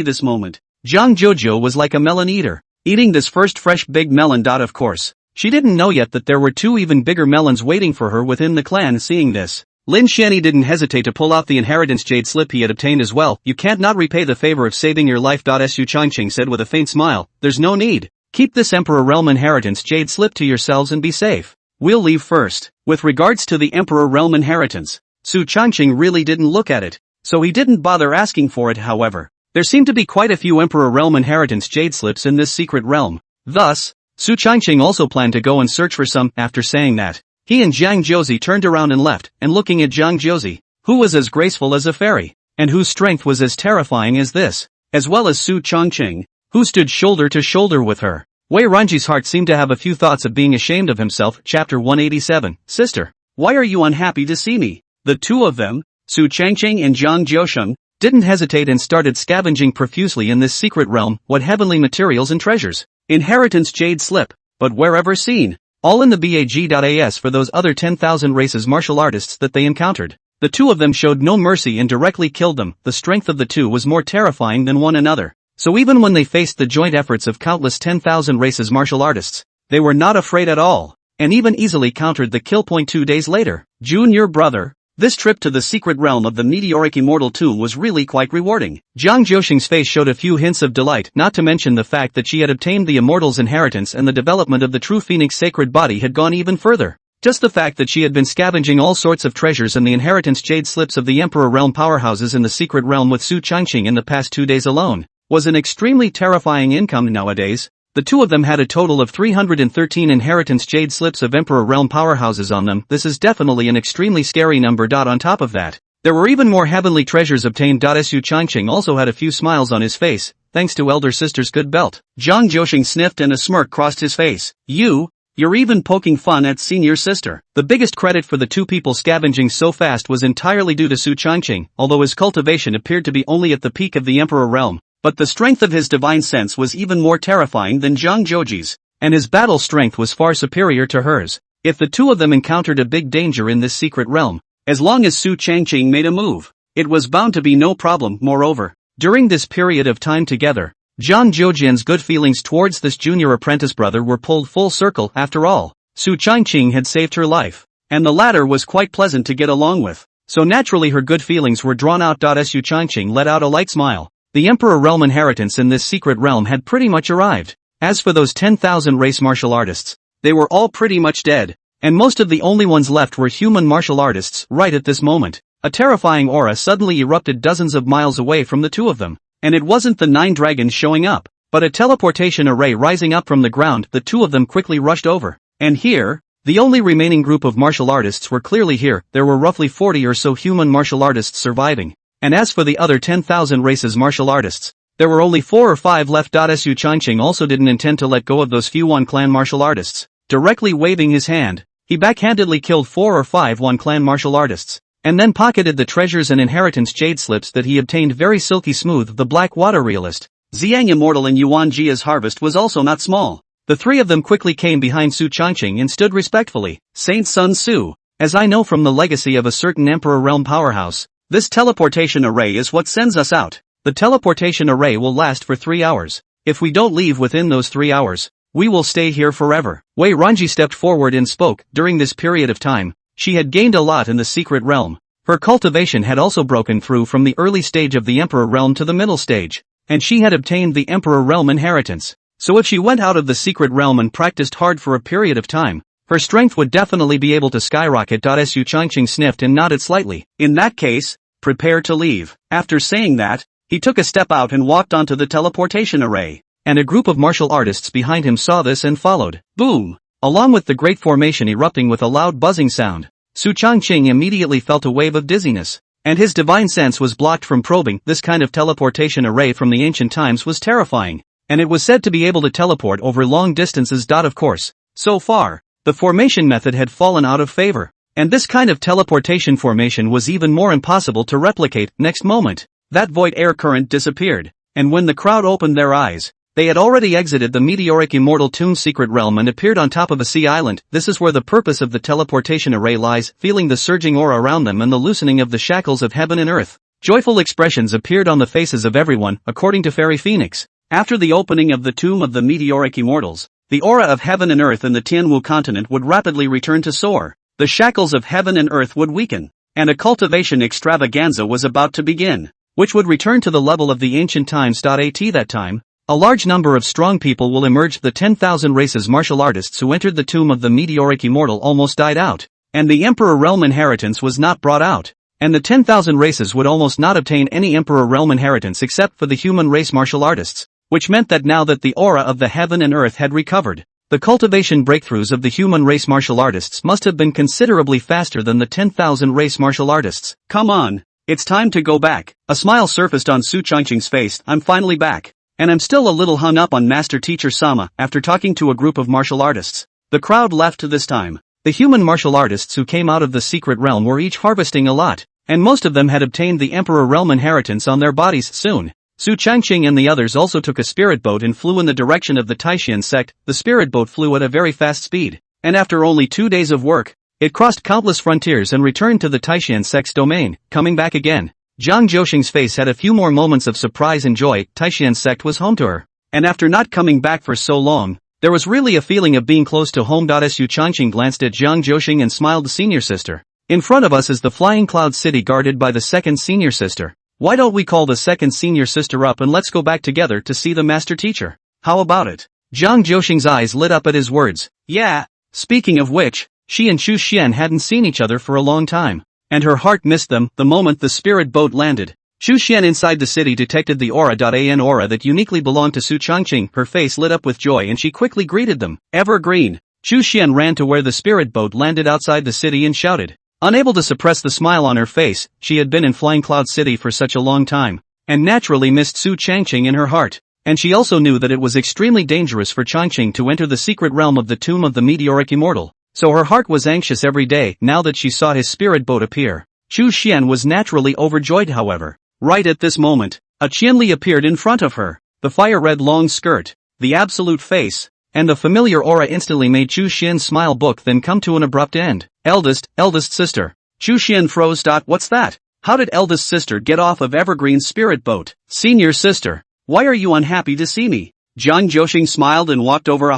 this moment, Zhang Jojo was like a melon eater, eating this first fresh big melon. Of course, she didn't know yet that there were two even bigger melons waiting for her within the clan. Seeing this, Lin Shani didn't hesitate to pull out the inheritance jade slip he had obtained as well. You can't not repay the favor of saving your life. Su Changqing said with a faint smile, there's no need. Keep this Emperor Realm inheritance jade slip to yourselves and be safe. We'll leave first. With regards to the Emperor Realm inheritance, Su Changqing really didn't look at it, so he didn't bother asking for it. However, there seemed to be quite a few Emperor Realm inheritance jade slips in this secret realm. Thus, Su Changqing also planned to go and search for some. After saying that, he and Zhang Jozi turned around and left, and looking at Zhang Jozi, who was as graceful as a fairy, and whose strength was as terrifying as this, as well as Su Changqing, who stood shoulder to shoulder with her, Wei Ranji's heart seemed to have a few thoughts of being ashamed of himself. Chapter 187. Sister, why are you unhappy to see me? The two of them, Su Changqing and Zhang Josheng, didn't hesitate and started scavenging profusely in this secret realm. What heavenly materials and treasures? Inheritance jade slip, but wherever seen, all in the bag.as for those other 10,000 races martial artists that they encountered. The two of them showed no mercy and directly killed them. The strength of the two was more terrifying than one another. So even when they faced the joint efforts of countless 10,000 races martial artists, they were not afraid at all, and even easily countered the kill point 2 days later. Junior brother, this trip to the secret realm of the meteoric immortal tomb was really quite rewarding. Zhang Josheng's face showed a few hints of delight, not to mention the fact that she had obtained the immortal's inheritance and the development of the true phoenix sacred body had gone even further. Just the fact that she had been scavenging all sorts of treasures and the inheritance jade slips of the Emperor Realm powerhouses in the secret realm with Su Changqing in the past 2 days alone was an extremely terrifying income. Nowadays, the two of them had a total of 313 inheritance jade slips of Emperor Realm powerhouses on them. This is definitely an extremely scary number. On top of that, there were even more heavenly treasures obtained. Su Changqing also had a few smiles on his face, thanks to elder sister's good belt. Zhang Josheng sniffed and a smirk crossed his face. You're even poking fun at senior sister. The biggest credit for the two people scavenging so fast was entirely due to Su Changqing, although his cultivation appeared to be only at the peak of the Emperor Realm. But the strength of his divine sense was even more terrifying than Zhang Joji's, and his battle strength was far superior to hers. If the two of them encountered a big danger in this secret realm, as long as Su Changqing made a move, it was bound to be no problem. Moreover, during this period of time together, Zhang Jojian's good feelings towards this junior apprentice brother were pulled full circle. After all, Su Changqing had saved her life, and the latter was quite pleasant to get along with, so naturally her good feelings were drawn out. Su Changqing let out a light smile. The Emperor Realm inheritance in this secret realm had pretty much arrived. As for those 10,000 race martial artists, they were all pretty much dead, and most of the only ones left were human martial artists. Right at this moment, a terrifying aura suddenly erupted dozens of miles away from the two of them, and it wasn't the 9 dragons showing up, but a teleportation array rising up from the ground. The two of them quickly rushed over, and here, the only remaining group of martial artists were clearly here. There were roughly 40 or so human martial artists surviving. And as for the other 10,000 races martial artists, there were only 4 or 5 left. Su Changqing also didn't intend to let go of those few Wan clan martial artists. Directly waving his hand, he backhandedly killed 4 or 5 Wan clan martial artists, and then pocketed the treasures and inheritance jade slips that he obtained very silky smooth. The black water realist, Xiang Immortal and Yuan Jia's harvest was also not small. The three of them quickly came behind Su Changqing and stood respectfully. Saint Sun Tzu, as I know from the legacy of a certain Emperor Realm powerhouse, this teleportation array is what sends us out. The teleportation array will last for 3 hours. If we don't leave within those 3 hours, we will stay here forever. Wei Ranji stepped forward and spoke. During this period of time, she had gained a lot in the secret realm. Her cultivation had also broken through from the early stage of the Emperor Realm to the middle stage, and she had obtained the Emperor Realm inheritance. So if she went out of the secret realm and practiced hard for a period of time, her strength would definitely be able to skyrocket. Su Changqing sniffed and nodded slightly. In that case, prepare to leave. After saying that, he took a step out and walked onto the teleportation array. And a group of martial artists behind him saw this and followed. Boom! Along with the great formation erupting with a loud buzzing sound, Su Changqing immediately felt a wave of dizziness. And his divine sense was blocked from probing. This kind of teleportation array from the ancient times was terrifying. And it was said to be able to teleport over long distances. Of course, so far, the formation method had fallen out of favor. And this kind of teleportation formation was even more impossible to replicate. Next moment, that void air current disappeared. And when the crowd opened their eyes, they had already exited the meteoric immortal tomb's secret realm and appeared on top of a sea island. This is where the purpose of the teleportation array lies. Feeling the surging aura around them and the loosening of the shackles of heaven and earth, joyful expressions appeared on the faces of everyone. According to Fairy Phoenix, after the opening of the tomb of the meteoric immortals, the aura of heaven and earth in the Tianwu continent would rapidly return to soar. The shackles of heaven and earth would weaken, and a cultivation extravaganza was about to begin, which would return to the level of the ancient times. At that time, a large number of strong people will emerge. The 10,000 races martial artists who entered the tomb of the meteoric immortal almost died out, and the Emperor Realm inheritance was not brought out. And the 10,000 races would almost not obtain any Emperor Realm inheritance except for the human race martial artists, which meant that now that the aura of the heaven and earth had recovered, the cultivation breakthroughs of the human race martial artists must have been considerably faster than the 10,000 race martial artists. Come on, it's time to go back. A smile surfaced on Su Changqing's face. I'm finally back. And I'm still a little hung up on Master Teacher Sama. After talking to a group of martial artists, the crowd left this time. The human martial artists who came out of the secret realm were each harvesting a lot, and most of them had obtained the Emperor Realm inheritance on their bodies soon. Su Changqing and the others also took a spirit boat and flew in the direction of the Taishan sect. The spirit boat flew at a very fast speed, and after only 2 days of work, it crossed countless frontiers and returned to the Taishan sect's domain. Coming back again, Zhang Zhouxing's face had a few more moments of surprise and joy. Taishan's sect was home to her, and after not coming back for so long, there was really a feeling of being close to home. Su Changqing glanced at Zhang Zhouxing and smiled. The senior sister. In front of us is the Flying Cloud City guarded by the second senior sister. Why don't we call the second senior sister up and let's go back together to see the master teacher? How about it? Zhang Zhouxing's eyes lit up at his words. Yeah. Speaking of which, she and Chu Xian hadn't seen each other for a long time, and her heart missed them. The moment the spirit boat landed, Chu Xian inside the city detected the aura.an aura that uniquely belonged to Su Changqing. Her face lit up with joy and she quickly greeted them. Evergreen. Chu Xian ran to where the spirit boat landed outside the city and shouted. Unable to suppress the smile on her face, she had been in Flying Cloud City for such a long time, and naturally missed Su Changqing in her heart. And she also knew that it was extremely dangerous for Changqing to enter the secret realm of the tomb of the meteoric immortal. So her heart was anxious every day. Now that she saw his spirit boat appear, Chu Xian was naturally overjoyed. However, right at this moment, a Qianli appeared in front of her. The fire-red long skirt, the absolute face, and the familiar aura instantly made Chu Xian's smile book then come to an abrupt end. Eldest sister. Chu Xian froze. What's that? How did eldest sister get off of Evergreen's spirit boat? Senior sister. Why are you unhappy to see me? Zhang Zhouxing smiled and walked over.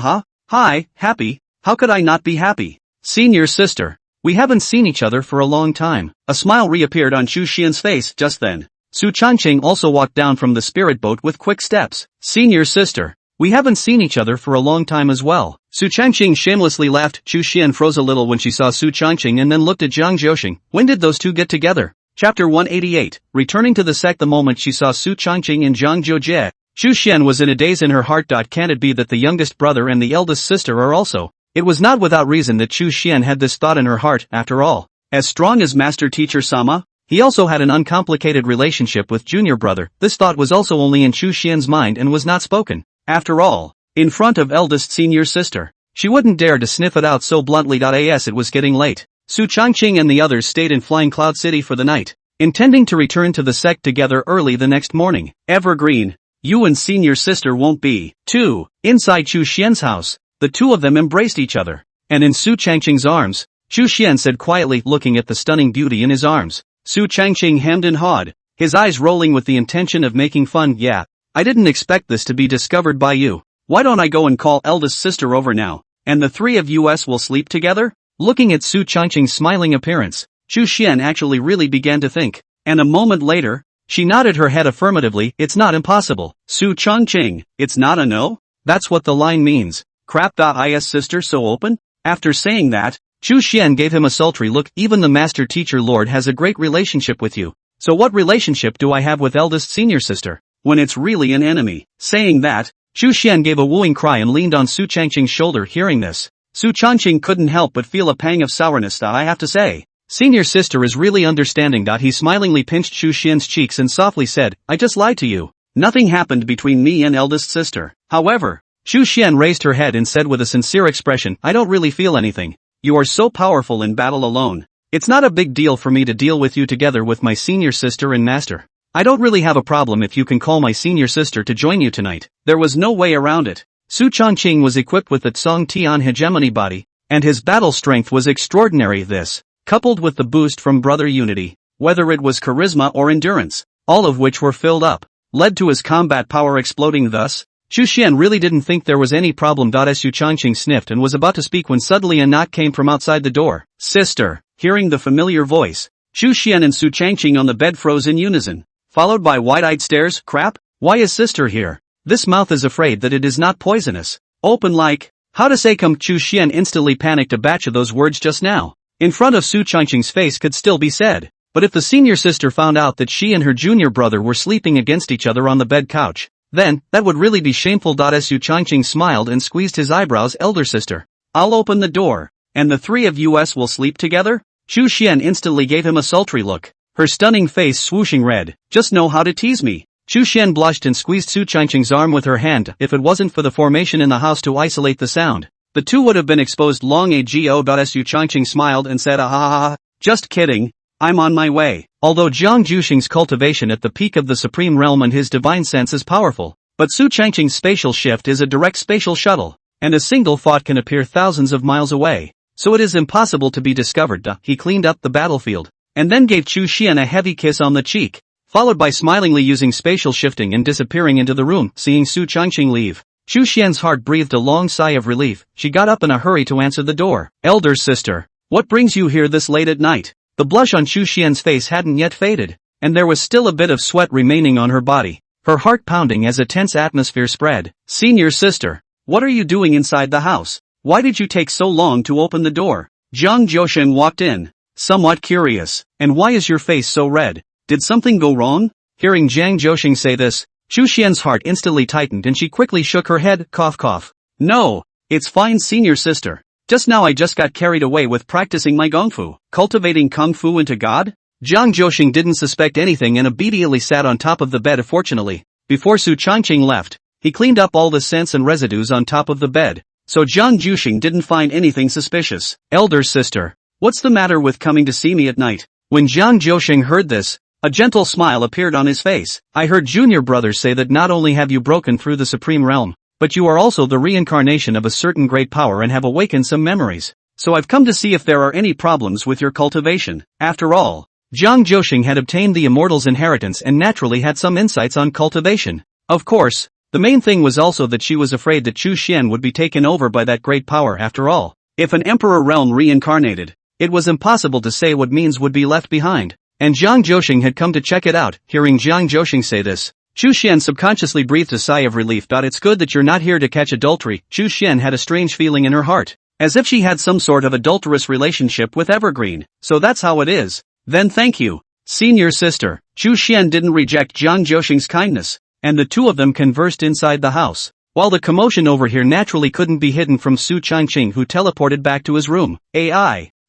Hi, happy. How could I not be happy? Senior sister. We haven't seen each other for a long time. A smile reappeared on Chu Xian's face. Just then, Su Changqing also walked down from the spirit boat with quick steps. Senior sister. We haven't seen each other for a long time as well. Su Changqing shamelessly laughed. Chu Xian froze a little when she saw Su Changqing and then looked at Zhang Zhouxing. When did those two get together? Chapter 188. Returning to the sect. The moment she saw Su Changqing and Zhang Zhouxie, Chu Xian was in a daze in her heart. Can it be that the youngest brother and the eldest sister are also? It was not without reason that Chu Xian had this thought in her heart. After all, as strong as Master Teacher Sama, he also had an uncomplicated relationship with junior brother. This thought was also only in Chu Xian's mind and was not spoken. After all, in front of eldest senior sister, she wouldn't dare to sniff it out so bluntly. As it was getting late, Su Changqing and the others stayed in Flying Cloud City for the night, intending to return to the sect together early the next morning. Evergreen, you and senior sister won't be. 2. Inside Chu Xian's house, the two of them embraced each other, and in Su Changqing's arms, Chu Xian said quietly, looking at the stunning beauty in his arms. Su Changqing hemmed and hawed, his eyes rolling with the intention of making fun. Yeah, I didn't expect this to be discovered by you. Why don't I go and call eldest sister over now, and the three of us will sleep together? Looking at Su Changqing's smiling appearance, Chu Xian actually really began to think, and a moment later, she nodded her head affirmatively. It's not impossible. Su Changqing, it's not a no? That's what the line means. Crap. Is sister so open? After saying that, Chu Xian gave him a sultry look. Even the master teacher lord has a great relationship with you. So what relationship do I have with eldest senior sister, when it's really an enemy? Saying that, Chu Xian gave a wooing cry and leaned on Su Changqing's shoulder. Hearing this, Su Changqing couldn't help but feel a pang of sourness. I have to say, senior sister is really understanding. He smilingly pinched Chu Xian's cheeks and softly said, I just lied to you. Nothing happened between me and eldest sister. However, Chu Xian raised her head and said with a sincere expression, I don't really feel anything. You are so powerful in battle alone. It's not a big deal for me to deal with you together with my senior sister and master. I don't really have a problem if you can call my senior sister to join you tonight. There was no way around it. Su Changqing was equipped with the Tsong Tian hegemony body, and his battle strength was extraordinary. This, coupled with the boost from brother unity, whether it was charisma or endurance, all of which were filled up, led to his combat power exploding. Thus, Chu Xian really didn't think there was any problem. Su Changqing sniffed and was about to speak when suddenly a knock came from outside the door. Sister. Hearing the familiar voice, Chu Xian and Su Changqing on the bed froze in unison, followed by wide-eyed stares. Crap? Why is sister here? This mouth is afraid that it is not poisonous. Open like, how to say come. Chu Xian instantly panicked. A batch of those words just now, in front of Su Changqing's face, could still be said. But if the senior sister found out that she and her junior brother were sleeping against each other on the bed couch, then, that would really be shameful. Su Changqing smiled and squeezed his eyebrows. Elder sister, I'll open the door, and the three of us will sleep together? Chu Xian instantly gave him a sultry look, her stunning face swooshing red. Just know how to tease me. Chu Xian blushed and squeezed Su Changqing's arm with her hand. If it wasn't for the formation in the house to isolate the sound, the two would have been exposed long ago. Su Changqing smiled and said, ah, just kidding. I'm on my way. Although Jiang Juxing's cultivation at the peak of the supreme realm and his divine sense is powerful, but Su Changqing's spatial shift is a direct spatial shuttle, and a single thought can appear thousands of miles away, so it is impossible to be discovered. He cleaned up the battlefield, and then gave Chu Xian a heavy kiss on the cheek, followed by smilingly using spatial shifting and disappearing into the room. Seeing Su Changqing leave, Chu Xian's heart breathed a long sigh of relief. She got up in a hurry to answer the door. Elder sister, what brings you here this late at night? The blush on Chu Xian's face hadn't yet faded, and there was still a bit of sweat remaining on her body, her heart pounding as a tense atmosphere spread. Senior sister, what are you doing inside the house? Why did you take so long to open the door? Jiang Juxing walked in, somewhat curious. And why is your face so red? Did something go wrong? Hearing Jiang Juxing say this, Chu Xian's heart instantly tightened and she quickly shook her head. Cough cough. No, it's fine senior sister. Just now I just got carried away with practicing my Kung Fu. Cultivating Kung Fu into God? Jiang Juxing didn't suspect anything and obediently sat on top of the bed. Fortunately, before Su Changqing left, he cleaned up all the scents and residues on top of the bed, so Jiang Juxing didn't find anything suspicious. Elder sister, what's the matter with coming to see me at night? When Jiang Juxing heard this, a gentle smile appeared on his face. I heard junior brothers say that not only have you broken through the supreme realm, but you are also the reincarnation of a certain great power and have awakened some memories. So I've come to see if there are any problems with your cultivation. After all, Jiang Juxing had obtained the immortal's inheritance and naturally had some insights on cultivation. Of course, the main thing was also that she was afraid that Chu Xian would be taken over by that great power. After all, if an emperor realm reincarnated, it was impossible to say what means would be left behind. And Jiang Juxing had come to check it out. Hearing Jiang Juxing say this, Chu Xian subconsciously breathed a sigh of relief. It's good that you're not here to catch adultery. Chu Xian had a strange feeling in her heart, as if she had some sort of adulterous relationship with Evergreen. So that's how it is. Then thank you, senior sister. Chu Xian didn't reject Jiang Juxing's kindness, and the two of them conversed inside the house, while the commotion over here naturally couldn't be hidden from Su Changqing, who teleported back to his room.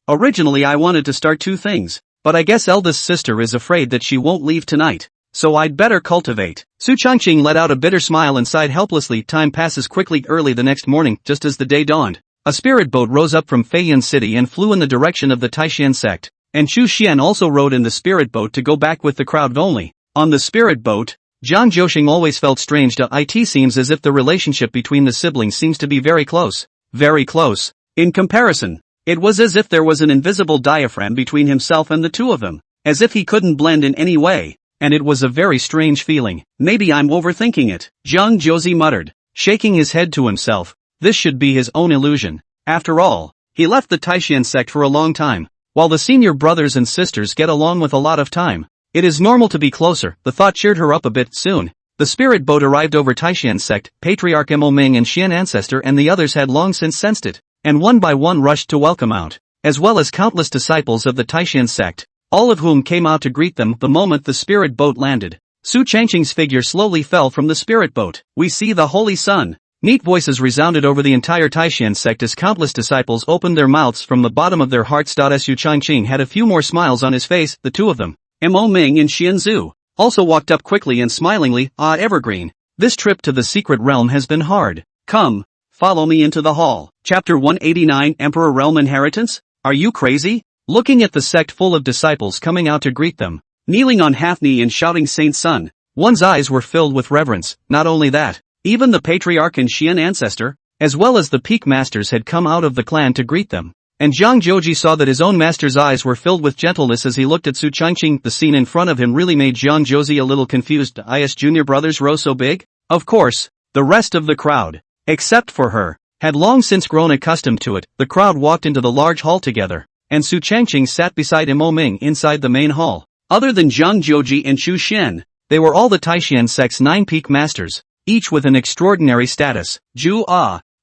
Originally I wanted to start two things, but I guess eldest sister is afraid that she won't leave tonight, so I'd better cultivate. Su Changqing let out a bitter smile and sighed helplessly. Time passes quickly. Early the next morning, just as the day dawned, a spirit boat rose up from Feiyan City and flew in the direction of the Taishan sect, and Chu Xian also rode in the spirit boat to go back with the crowd. Only, on the spirit boat, Jiang Juxing always felt strange. It seems as if the relationship between the siblings seems to be very close. Very close. In comparison, it was as if there was an invisible diaphragm between himself and the two of them, as if he couldn't blend in any way, and it was a very strange feeling. Maybe I'm overthinking it, Jiang Juxi muttered, shaking his head to himself. This should be his own illusion. After all, he left the Taishan sect for a long time, while the senior brothers and sisters get along with a lot of time. It is normal to be closer. The thought cheered her up a bit. Soon, the spirit boat arrived over Taishan sect. Patriarch Mo Ming and Xian Ancestor and the others had long since sensed it. and one by one rushed to welcome out, as well as countless disciples of the Taishan sect, all of whom came out to greet them the moment the spirit boat landed. Su Changqing's figure slowly fell from the spirit boat. We see the Holy Sun. Neat voices resounded over the entire Taishan sect as countless disciples opened their mouths from the bottom of their hearts. Su Changqing had a few more smiles on his face. The two of them, Mo Ming and Xian Zhu, also walked up quickly and smilingly. Ah, Evergreen, this trip to the secret realm has been hard. Come, follow me into the hall. Chapter 189, Emperor Realm Inheritance? Are you crazy? Looking at the sect full of disciples coming out to greet them, kneeling on half-knee and shouting Saint Sun, one's eyes were filled with reverence. Not only that, even the Patriarch and Xian ancestor, as well as the peak masters had come out of the clan to greet them. And Zhang Zhouji saw that his own master's eyes were filled with gentleness as he looked at Su Changqing. The scene in front of him really made Zhang Zhouji a little confused. Is junior brother's row so big? Of course, the rest of the crowd, except for her, had long since grown accustomed to it. The crowd walked into the large hall together, and Su Changqing sat beside Mo Ming inside the main hall. Other than Zhang Zhouji and Chu Shen, they were all the Taishan sect's 9 peak masters, each with an extraordinary status.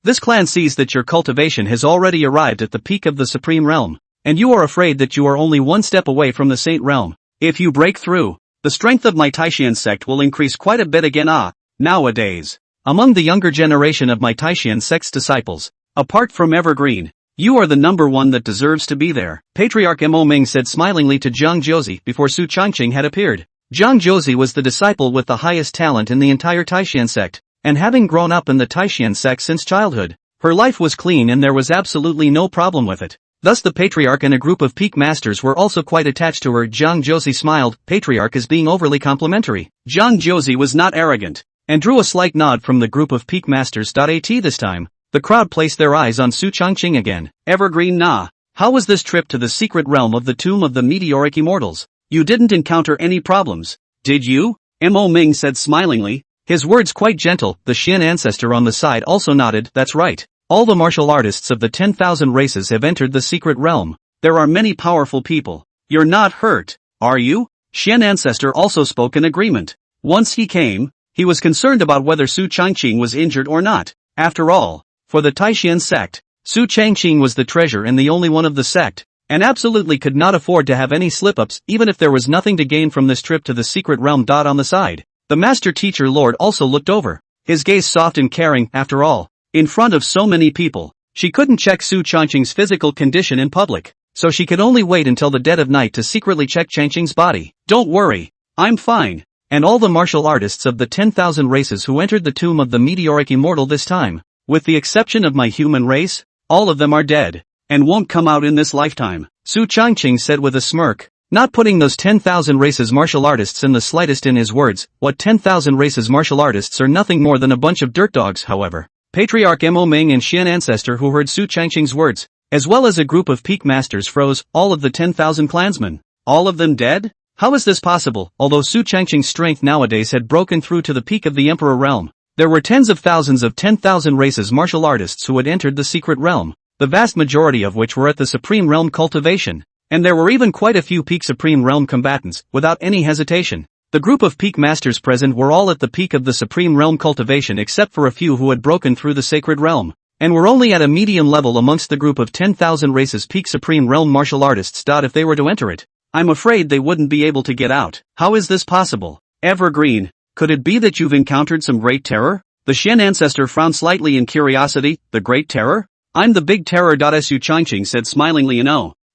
This clan sees that your cultivation has already arrived at the peak of the Supreme Realm, and you are afraid that you are only one step away from the Saint Realm. If you break through, the strength of my Taishan sect will increase quite a bit again. Nowadays, among the younger generation of my Taishan sect's disciples, apart from Evergreen, you are the number one that deserves to be there. Patriarch Mo Ming said smilingly to Zhang Zhouji before Su Changqing had appeared. Zhang Zhouji was the disciple with the highest talent in the entire Taishan sect. And having grown up in the Taishan sect since childhood, her life was clean and there was absolutely no problem with it. Thus the Patriarch and a group of peak masters were also quite attached to her. Zhang Zhouji smiled. Patriarch is being overly complimentary. Zhang Zhouji was not arrogant, and drew a slight nod from the group of peak masters. This time, the crowd placed their eyes on Su Changqing again. Evergreen how was this trip to the secret realm of the tomb of the meteoric immortals? You didn't encounter any problems, did you? Mo Ming said smilingly, his words quite gentle. The Xian ancestor on the side also nodded. That's right. All the martial artists of the 10,000 races have entered the secret realm. There are many powerful people. You're not hurt, are you? Xian ancestor also spoke in agreement. Once he came, he was concerned about whether Su Changqing was injured or not. After all, for the Taishan sect, Su Changqing was the treasure and the only one of the sect, and absolutely could not afford to have any slip-ups even if there was nothing to gain from this trip to the secret realm. On the side, the master teacher lord also looked over, his gaze soft and caring. After all, in front of so many people, she couldn't check Su Changqing's physical condition in public, so she could only wait until the dead of night to secretly check Changqing's body. Don't worry, I'm fine. And all the martial artists of the 10,000 races who entered the tomb of the meteoric immortal this time, with the exception of my human race, all of them are dead, and won't come out in this lifetime, Su Changqing said with a smirk, not putting those 10,000 races martial artists in the slightest in his words. What 10,000 races martial artists are nothing more than a bunch of dirt dogs. However, Patriarch Mo Ming and Xian ancestor who heard Su Changqing's words, as well as a group of peak masters froze. All of the 10,000 clansmen, all of them dead? How is this possible? Although Su Changqing's strength nowadays had broken through to the peak of the Emperor realm, there were tens of thousands of 10,000 races martial artists who had entered the secret realm, the vast majority of which were at the Supreme Realm cultivation. And there were even quite a few peak Supreme Realm combatants. Without any hesitation, the group of peak masters present were all at the peak of the Supreme Realm cultivation except for a few who had broken through the sacred realm, and were only at a medium level amongst the group of 10,000 races peak Supreme Realm martial artists. If they were to enter it, I'm afraid they wouldn't be able to get out. How is this possible? Evergreen, could it be that you've encountered some great terror? The Xian ancestor frowned slightly in curiosity. The great terror? I'm the big terror. Su Changqing said smilingly.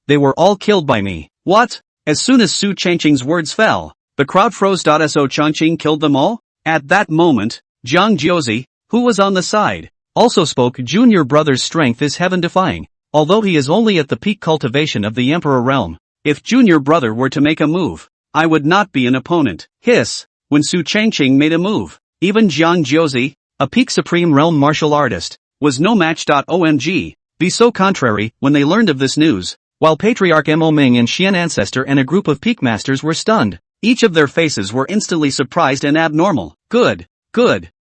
They were all killed by me. What? As soon as Su Changqing's words fell, the crowd froze. So Changqing killed them all? At that moment, Zhang Zhouji, who was on the side, also spoke. Junior brother's strength is heaven-defying, although he is only at the peak cultivation of the Emperor realm. If junior brother were to make a move, I would not be an opponent. Hiss, when Su Changqing made a move, even Zhang Zhouji, a peak Supreme Realm martial artist, was no match. OMG, be so contrary. When they learned of this news, while Patriarch Mo Ming and Xian ancestor and a group of peak masters were stunned, each of their faces were instantly surprised and abnormal. Good,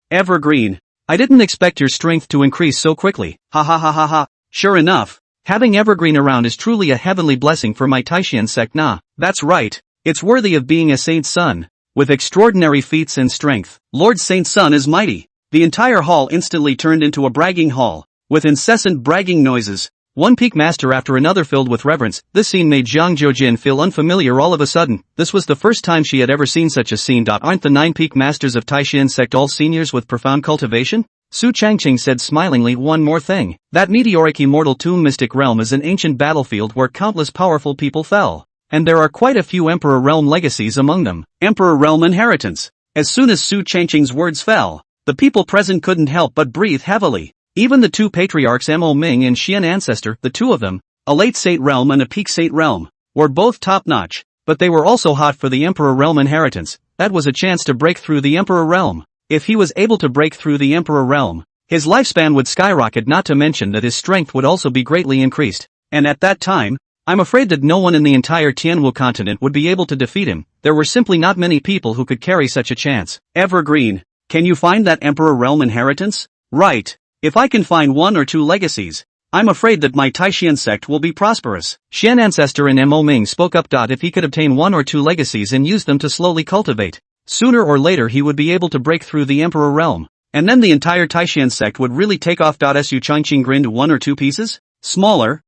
Evergreen. I didn't expect your strength to increase so quickly. Ha ha ha ha ha. Sure enough, having Evergreen around is truly a heavenly blessing for my Taishan sect. That's right, it's worthy of being a Saint's son, with extraordinary feats and strength. Lord Saint Sun is mighty. The entire hall instantly turned into a bragging hall, with incessant bragging noises. One peak master after another filled with reverence. This scene made Zhang Jiujin feel unfamiliar all of a sudden. This was the first time she had ever seen such a scene. Aren't the 9 peak masters of Taishan sect all seniors with profound cultivation? Su Changqing said smilingly. One more thing. That meteoric immortal tomb mystic realm is an ancient battlefield where countless powerful people fell. And there are quite a few Emperor Realm legacies among them. Emperor Realm inheritance. As soon as Su Changqing's words fell, the people present couldn't help but breathe heavily. Even the 2 patriarchs Mo Ming and Xian Ancestor, the 2 of them, a late Sate realm and a peak Sate realm, were both top-notch, but they were also hot for the Emperor Realm inheritance. That was a chance to break through the Emperor Realm. If he was able to break through the Emperor Realm, his lifespan would skyrocket, not to mention that his strength would also be greatly increased. And at that time, I'm afraid that no one in the entire Tianwu continent would be able to defeat him. There were simply not many people who could carry such a chance. Evergreen, can you find that Emperor Realm inheritance? Right. If I can find 1 or 2 legacies, I'm afraid that my Taishan sect will be prosperous. Xian Ancestor and Mo Ming spoke up. If he could obtain 1 or 2 legacies and use them to slowly cultivate, sooner or later he would be able to break through the Emperor Realm, and then the entire Taishan sect would really take off. Su Changqing grinned. 1 or 2 pieces? Smaller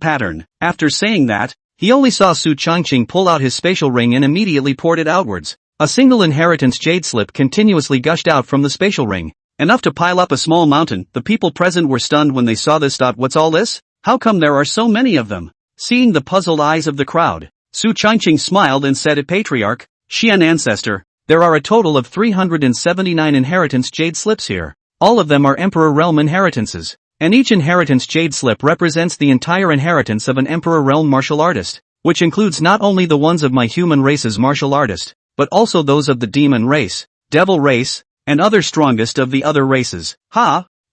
pattern. After saying that, he only saw Su Changqing pull out his spatial ring and immediately poured it outwards. A single inheritance jade slip continuously gushed out from the spatial ring. Enough to pile up a small mountain. The people present were stunned when they saw this. What's all this? How come there are so many of them? Seeing the puzzled eyes of the crowd, Su Changqing smiled and said, Patriarch, Xian Ancestor, there are a total of 379 inheritance jade slips here. All of them are Emperor Realm inheritances, and each inheritance jade slip represents the entire inheritance of an Emperor Realm martial artist, which includes not only the ones of my human race's martial artist, but also those of the demon race, devil race, and other strongest of the other races.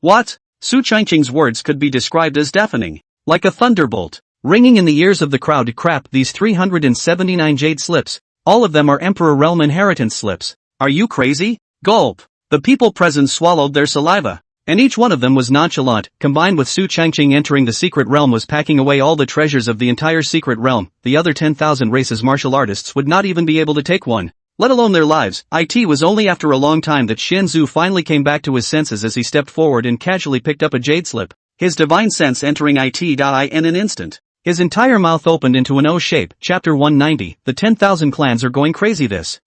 What? Su Changqing's words could be described as deafening, like a thunderbolt, ringing in the ears of the crowd. Crap, these 379 jade slips, all of them are Emperor Realm inheritance slips. Are you crazy? Gulp. The people present swallowed their saliva, and each one of them was nonchalant. Combined with Su Changqing entering the secret realm was packing away all the treasures of the entire secret realm. The other 10,000 races martial artists would not even be able to take one, let alone their lives. It was only after a long time that Shen Zhu finally came back to his senses as he stepped forward and casually picked up a jade slip, his divine sense entering it in an instant. His entire mouth opened into an O shape. Chapter 190, the 10,000 clans are going crazy. This.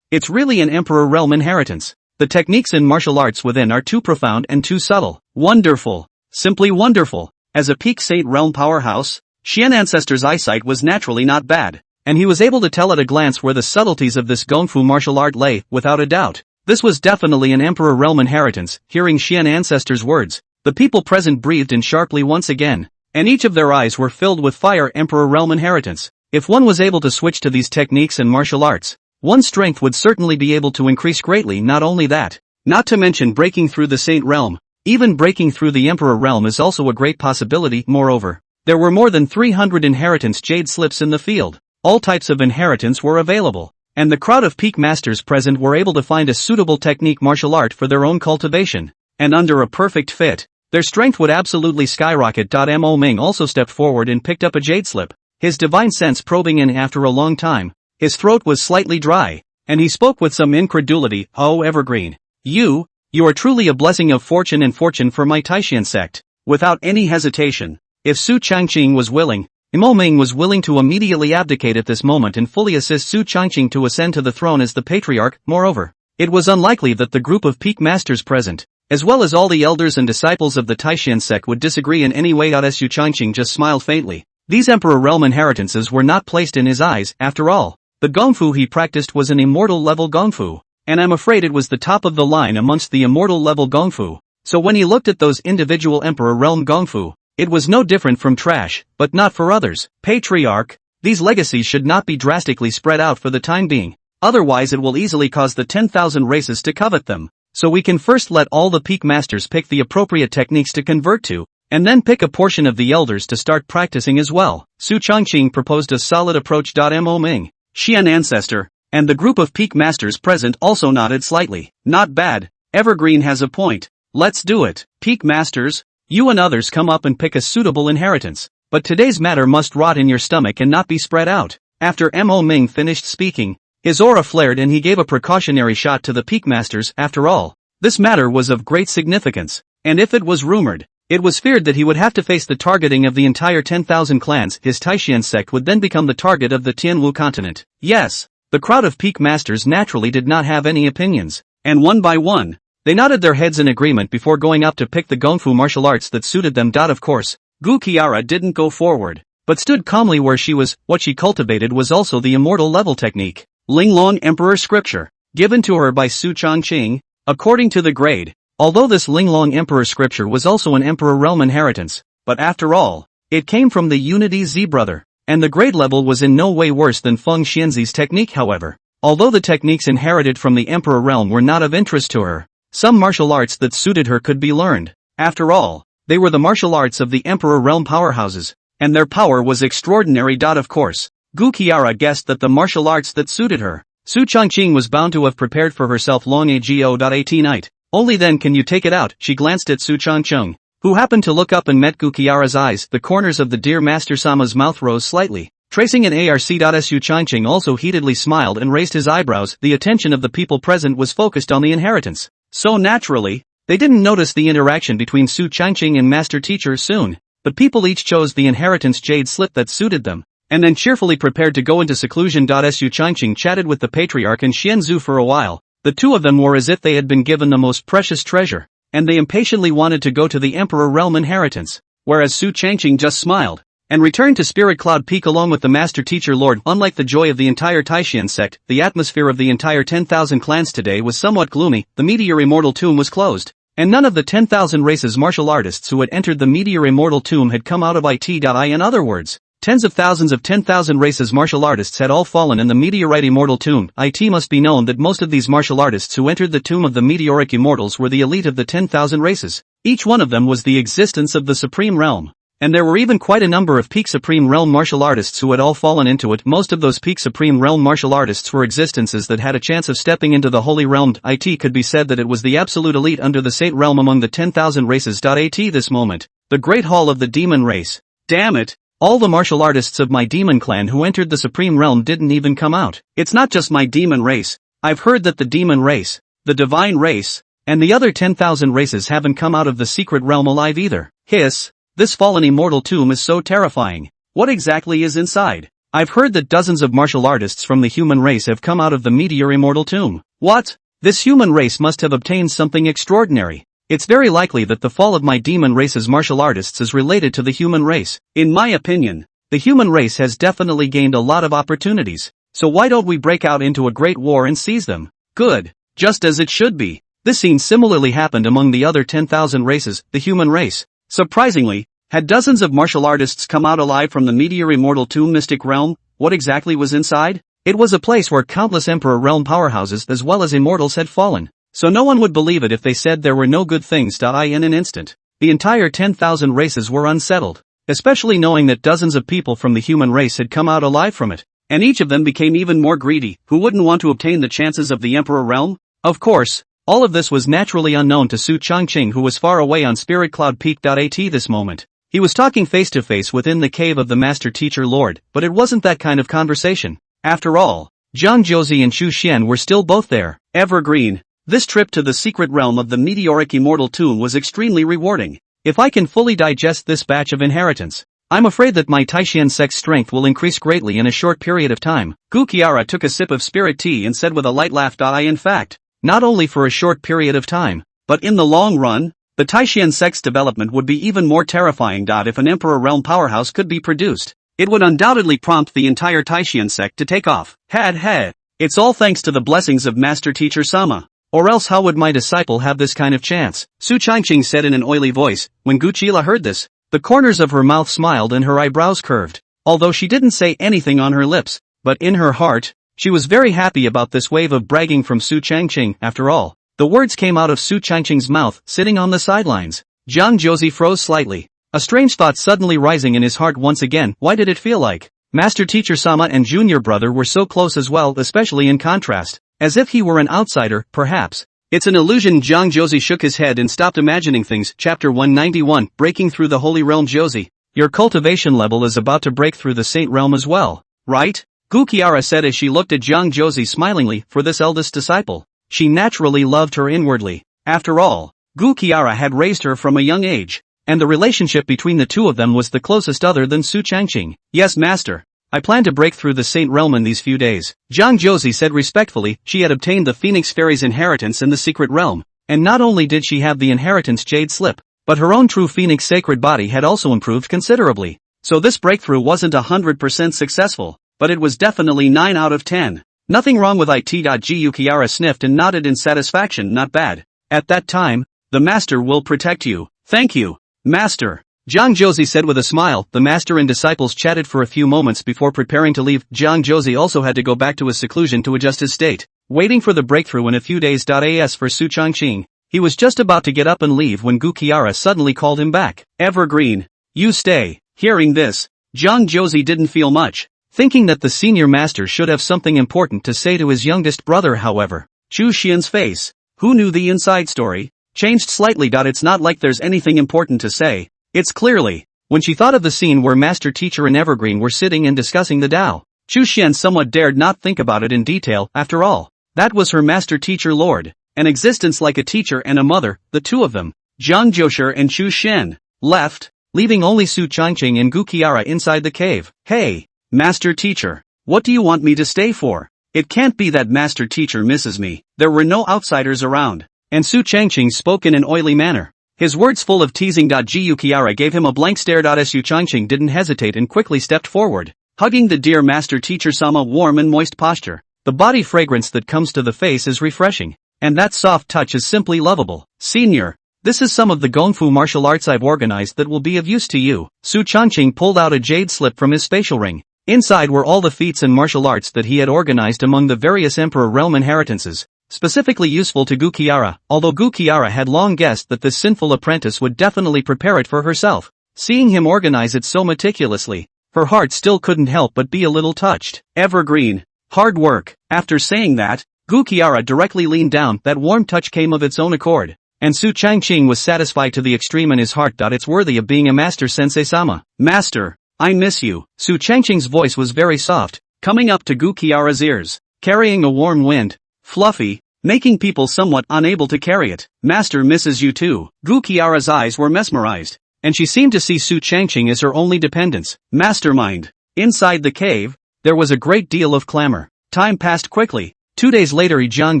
It's really an Emperor Realm inheritance. The techniques in martial arts within are too profound and too subtle. Wonderful. Simply wonderful. As a peak Sate Realm powerhouse, Xian Ancestor's eyesight was naturally not bad, and he was able to tell at a glance where the subtleties of this Gongfu martial art lay. Without a doubt, this was definitely an Emperor Realm inheritance. Hearing Xian Ancestor's words, the people present breathed in sharply once again, and each of their eyes were filled with fire. Emperor Realm inheritance. If one was able to switch to these techniques and martial arts, one's strength would certainly be able to increase greatly. Not only that, not to mention breaking through the Saint Realm, even breaking through the Emperor Realm is also a great possibility. Moreover, there were more than 300 inheritance jade slips in the field. All types of inheritance were available, and the crowd of peak masters present were able to find a suitable technique martial art for their own cultivation, and under a perfect fit, their strength would absolutely skyrocket. Mo Ming also stepped forward and picked up a jade slip, his divine sense probing in. After a long time, his throat was slightly dry, and he spoke with some incredulity. Oh, Evergreen, you are truly a blessing of fortune and fortune for my Taishan sect. Without any hesitation, if Su Changqing was willing, Mo Ming was willing to immediately abdicate at this moment and fully assist Su Changqing to ascend to the throne as the patriarch. Moreover, it was unlikely that the group of peak masters present, as well as all the elders and disciples of the Taishan sect, would disagree in any way. Su Changqing just smiled faintly. These Emperor Realm inheritances were not placed in his eyes. After all, the Gongfu he practiced was an immortal level Gongfu, and I'm afraid it was the top of the line amongst the immortal level Gongfu. So when he looked at those individual Emperor Realm Gongfu, it was no different from trash, but not for others. Patriarch, these legacies should not be drastically spread out for the time being, otherwise it will easily cause the 10,000 races to covet them. So we can first let all the peak masters pick the appropriate techniques to convert to, and then pick a portion of the elders to start practicing as well. Su Changqing proposed a solid approach. Mo Ming, Xian Ancestor, and the group of peak masters present also nodded slightly. Not bad, Evergreen has a point. Let's do it. Peak masters, you and others come up and pick a suitable inheritance, but today's matter must rot in your stomach and not be spread out. After Mo Ming finished speaking, his aura flared and he gave a precautionary shot to the peak masters. After all, this matter was of great significance, And if it was rumored, it was feared that he would have to face the targeting of the entire 10,000 clans. His Taishan sect would then become the target of the Tianwu continent. Yes, the crowd of peak masters naturally did not have any opinions, and one by one, they nodded their heads in agreement before going up to pick the Gongfu martial arts that suited them. Of course, Gu Qiara didn't go forward, but stood calmly where she was. What she cultivated was also the immortal level technique, Linglong Emperor Scripture, given to her by Su Changqing, according to the grade. Although this Linglong Emperor Scripture was also an Emperor Realm inheritance, but after all, it came from the Unity Z brother, and the grade level was in no way worse than Feng Xianzi's technique. However, although the techniques inherited from the Emperor Realm were not of interest to her, some martial arts that suited her could be learned. After all, they were the martial arts of the Emperor Realm powerhouses, and their power was extraordinary. Of course, Gu Qiara guessed that the martial arts that suited her, Su Changqing was bound to have prepared for herself long ago. At night. Only then can you take it out. She glanced at Su Changqing, who happened to look up and met Gu Qiara's eyes. The corners of the dear Master Sama's mouth rose slightly, tracing an arc. Su Changqing also heatedly smiled and raised his eyebrows. The attention of the people present was focused on the inheritance, so naturally, they didn't notice the interaction between Su Changqing and Master Teacher Sun, but people each chose the inheritance jade slip that suited them, and then cheerfully prepared to go into seclusion. Su Changqing chatted with the Patriarch and Xianzhu for a while. The two of them were as if they had been given the most precious treasure, and they impatiently wanted to go to the Emperor Realm inheritance, whereas Su Changqing just smiled, and returned to Spirit Cloud Peak along with the Master Teacher Lord. Unlike the joy of the entire Taishan sect, the atmosphere of the entire 10,000 clans today was somewhat gloomy. The Meteor Immortal Tomb was closed, and none of the 10,000 races martial artists who had entered the Meteor Immortal Tomb had come out of it. In other words, tens of thousands of 10,000 races martial artists had all fallen in the Meteorite Immortal Tomb. It must be known that most of these martial artists who entered the Tomb of the Meteoric Immortals were the elite of the 10,000 races. Each one of them was the existence of the Supreme Realm. And there were even quite a number of peak Supreme Realm martial artists who had all fallen into it. Most of those peak Supreme Realm martial artists were existences that had a chance of stepping into the Holy Realm. It could be said that it was the absolute elite under the Saint Realm among the 10,000 races. At this moment, the Great Hall of the Demon Race. Damn it! All the martial artists of my demon clan who entered the Supreme Realm didn't even come out. It's not just my demon race. I've heard that the demon race, the divine race, and the other 10,000 races haven't come out of the secret realm alive either. Hiss, this fallen immortal tomb is so terrifying. What exactly is inside? I've heard that dozens of martial artists from the human race have come out of the Meteor Immortal Tomb. What? This human race must have obtained something extraordinary. It's very likely that the fall of my demon race's martial artists is related to the human race. In my opinion, the human race has definitely gained a lot of opportunities, so why don't we break out into a great war and seize them? Good. Just as it should be. This scene similarly happened among the other 10,000 races, the human race. Surprisingly, had dozens of martial artists come out alive from the Meteor Immortal Tomb mystic realm. What exactly was inside? It was a place where countless Emperor Realm powerhouses as well as immortals had fallen. So no one would believe it if they said there were no good things. In an instant, the entire 10,000 races were unsettled, especially knowing that dozens of people from the human race had come out alive from it, and each of them became even more greedy. Who wouldn't want to obtain the chances of the Emperor Realm? Of course, all of this was naturally unknown to Su Changqing, who was far away on Spirit Cloud Peak. At this moment, he was talking face to face within the cave of the Master Teacher Lord, but it wasn't that kind of conversation. After all, Zhang Jozi and Xu Xian were still both there. Evergreen. This trip to the secret realm of the Meteoric Immortal Tomb was extremely rewarding. If I can fully digest this batch of inheritance, I'm afraid that my Taishan sect's strength will increase greatly in a short period of time. Gu Qiara took a sip of spirit tea and said with a light laugh. In fact, not only for a short period of time, but in the long run, the Taishan sect's development would be even more terrifying. If an Emperor Realm powerhouse could be produced, it would undoubtedly prompt the entire Taishan sect to take off. It's all thanks to the blessings of Master Teacher Sama. Or else how would my disciple have this kind of chance? Su Changqing said in an oily voice. When Gu Qila heard this, the corners of her mouth smiled and her eyebrows curved. Although she didn't say anything on her lips, but in her heart, she was very happy about this wave of bragging from Su Changqing. After all, the words came out of Su Changqing's mouth, sitting on the sidelines. Zhang Jozi froze slightly, a strange thought suddenly rising in his heart once again. Why did it feel like Master Teacher Sama and Junior Brother were so close as well, especially in contrast? As if he were an outsider, perhaps. It's an illusion. Zhang Jozi shook his head and stopped imagining things. Chapter 191, Breaking Through the Holy Realm. Jozi, your cultivation level is about to break through the Saint Realm as well, right? Gu Qiara said as she looked at Zhang Jozi smilingly. For this eldest disciple, she naturally loved her inwardly. After all, Gu Qiara had raised her from a young age, and the relationship between the two of them was the closest other than Su Changqing. Yes, master. I plan to break through the Saint Realm in these few days. Zhang Josie said respectfully. She had obtained the Phoenix Fairy's inheritance in the secret realm, and not only did she have the inheritance jade slip, but her own true Phoenix sacred body had also improved considerably. So this breakthrough wasn't 100% successful, but it was definitely 9 out of 10. Nothing wrong with it. Gu Qiara sniffed and nodded in satisfaction. Not bad. At that time, the master will protect you. Thank you, master. Zhang Josie said with a smile. The master and disciples chatted for a few moments before preparing to leave. Zhang Josie also had to go back to his seclusion to adjust his state, waiting for the breakthrough in a few days. As for Su Changqing, he was just about to get up and leave when Gu Qiara suddenly called him back. Evergreen, you stay. Hearing this, Zhang Josie didn't feel much, thinking that the senior master should have something important to say to his youngest brother. However, Chu Xian's face, who knew the inside story, changed slightly. It's not like there's anything important to say. It's clearly, when she thought of the scene where Master Teacher and Evergreen were sitting and discussing the Tao, Chu Xian somewhat dared not think about it in detail. After all, that was her Master Teacher Lord, an existence like a teacher and a mother. The two of them, Zhang Joshi and Chu Xian, left, leaving only Su Changqing and Gu Qiara inside the cave. Hey, Master Teacher, what do you want me to stay for? It can't be that Master Teacher misses me. There were no outsiders around, and Su Changqing spoke in an oily manner, his words full of teasing. Gu Qiara gave him a blank stare. Su Changqing didn't hesitate and quickly stepped forward, hugging the dear Master Teacher Sama. Warm and moist posture. The body fragrance that comes to the face is refreshing, and that soft touch is simply lovable. Senior, this is some of the Gongfu martial arts I've organized that will be of use to you. Su Changqing pulled out a jade slip from his spatial ring. Inside were all the feats and martial arts that he had organized among the various Emperor Realm inheritances, specifically useful to Gu Qiara, although Gu Qiara had long guessed that this sinful apprentice would definitely prepare it for herself. Seeing him organize it so meticulously, her heart still couldn't help but be a little touched. Evergreen, hard work. After saying that, Gu Qiara directly leaned down. That warm touch came of its own accord, and Su Changqing was satisfied to the extreme in his heart. It's worthy of being a master. Sensei-sama. Master, I miss you. Su Changqing's voice was very soft, coming up to Gu Qiara's ears, carrying a warm wind, fluffy, making people somewhat unable to carry it. Master misses you too. Gu Qiara's eyes were mesmerized, and she seemed to see Su Changqing as her only dependence. Mastermind. Inside the cave, there was a great deal of clamor. Time passed quickly. 2 days later, Zhang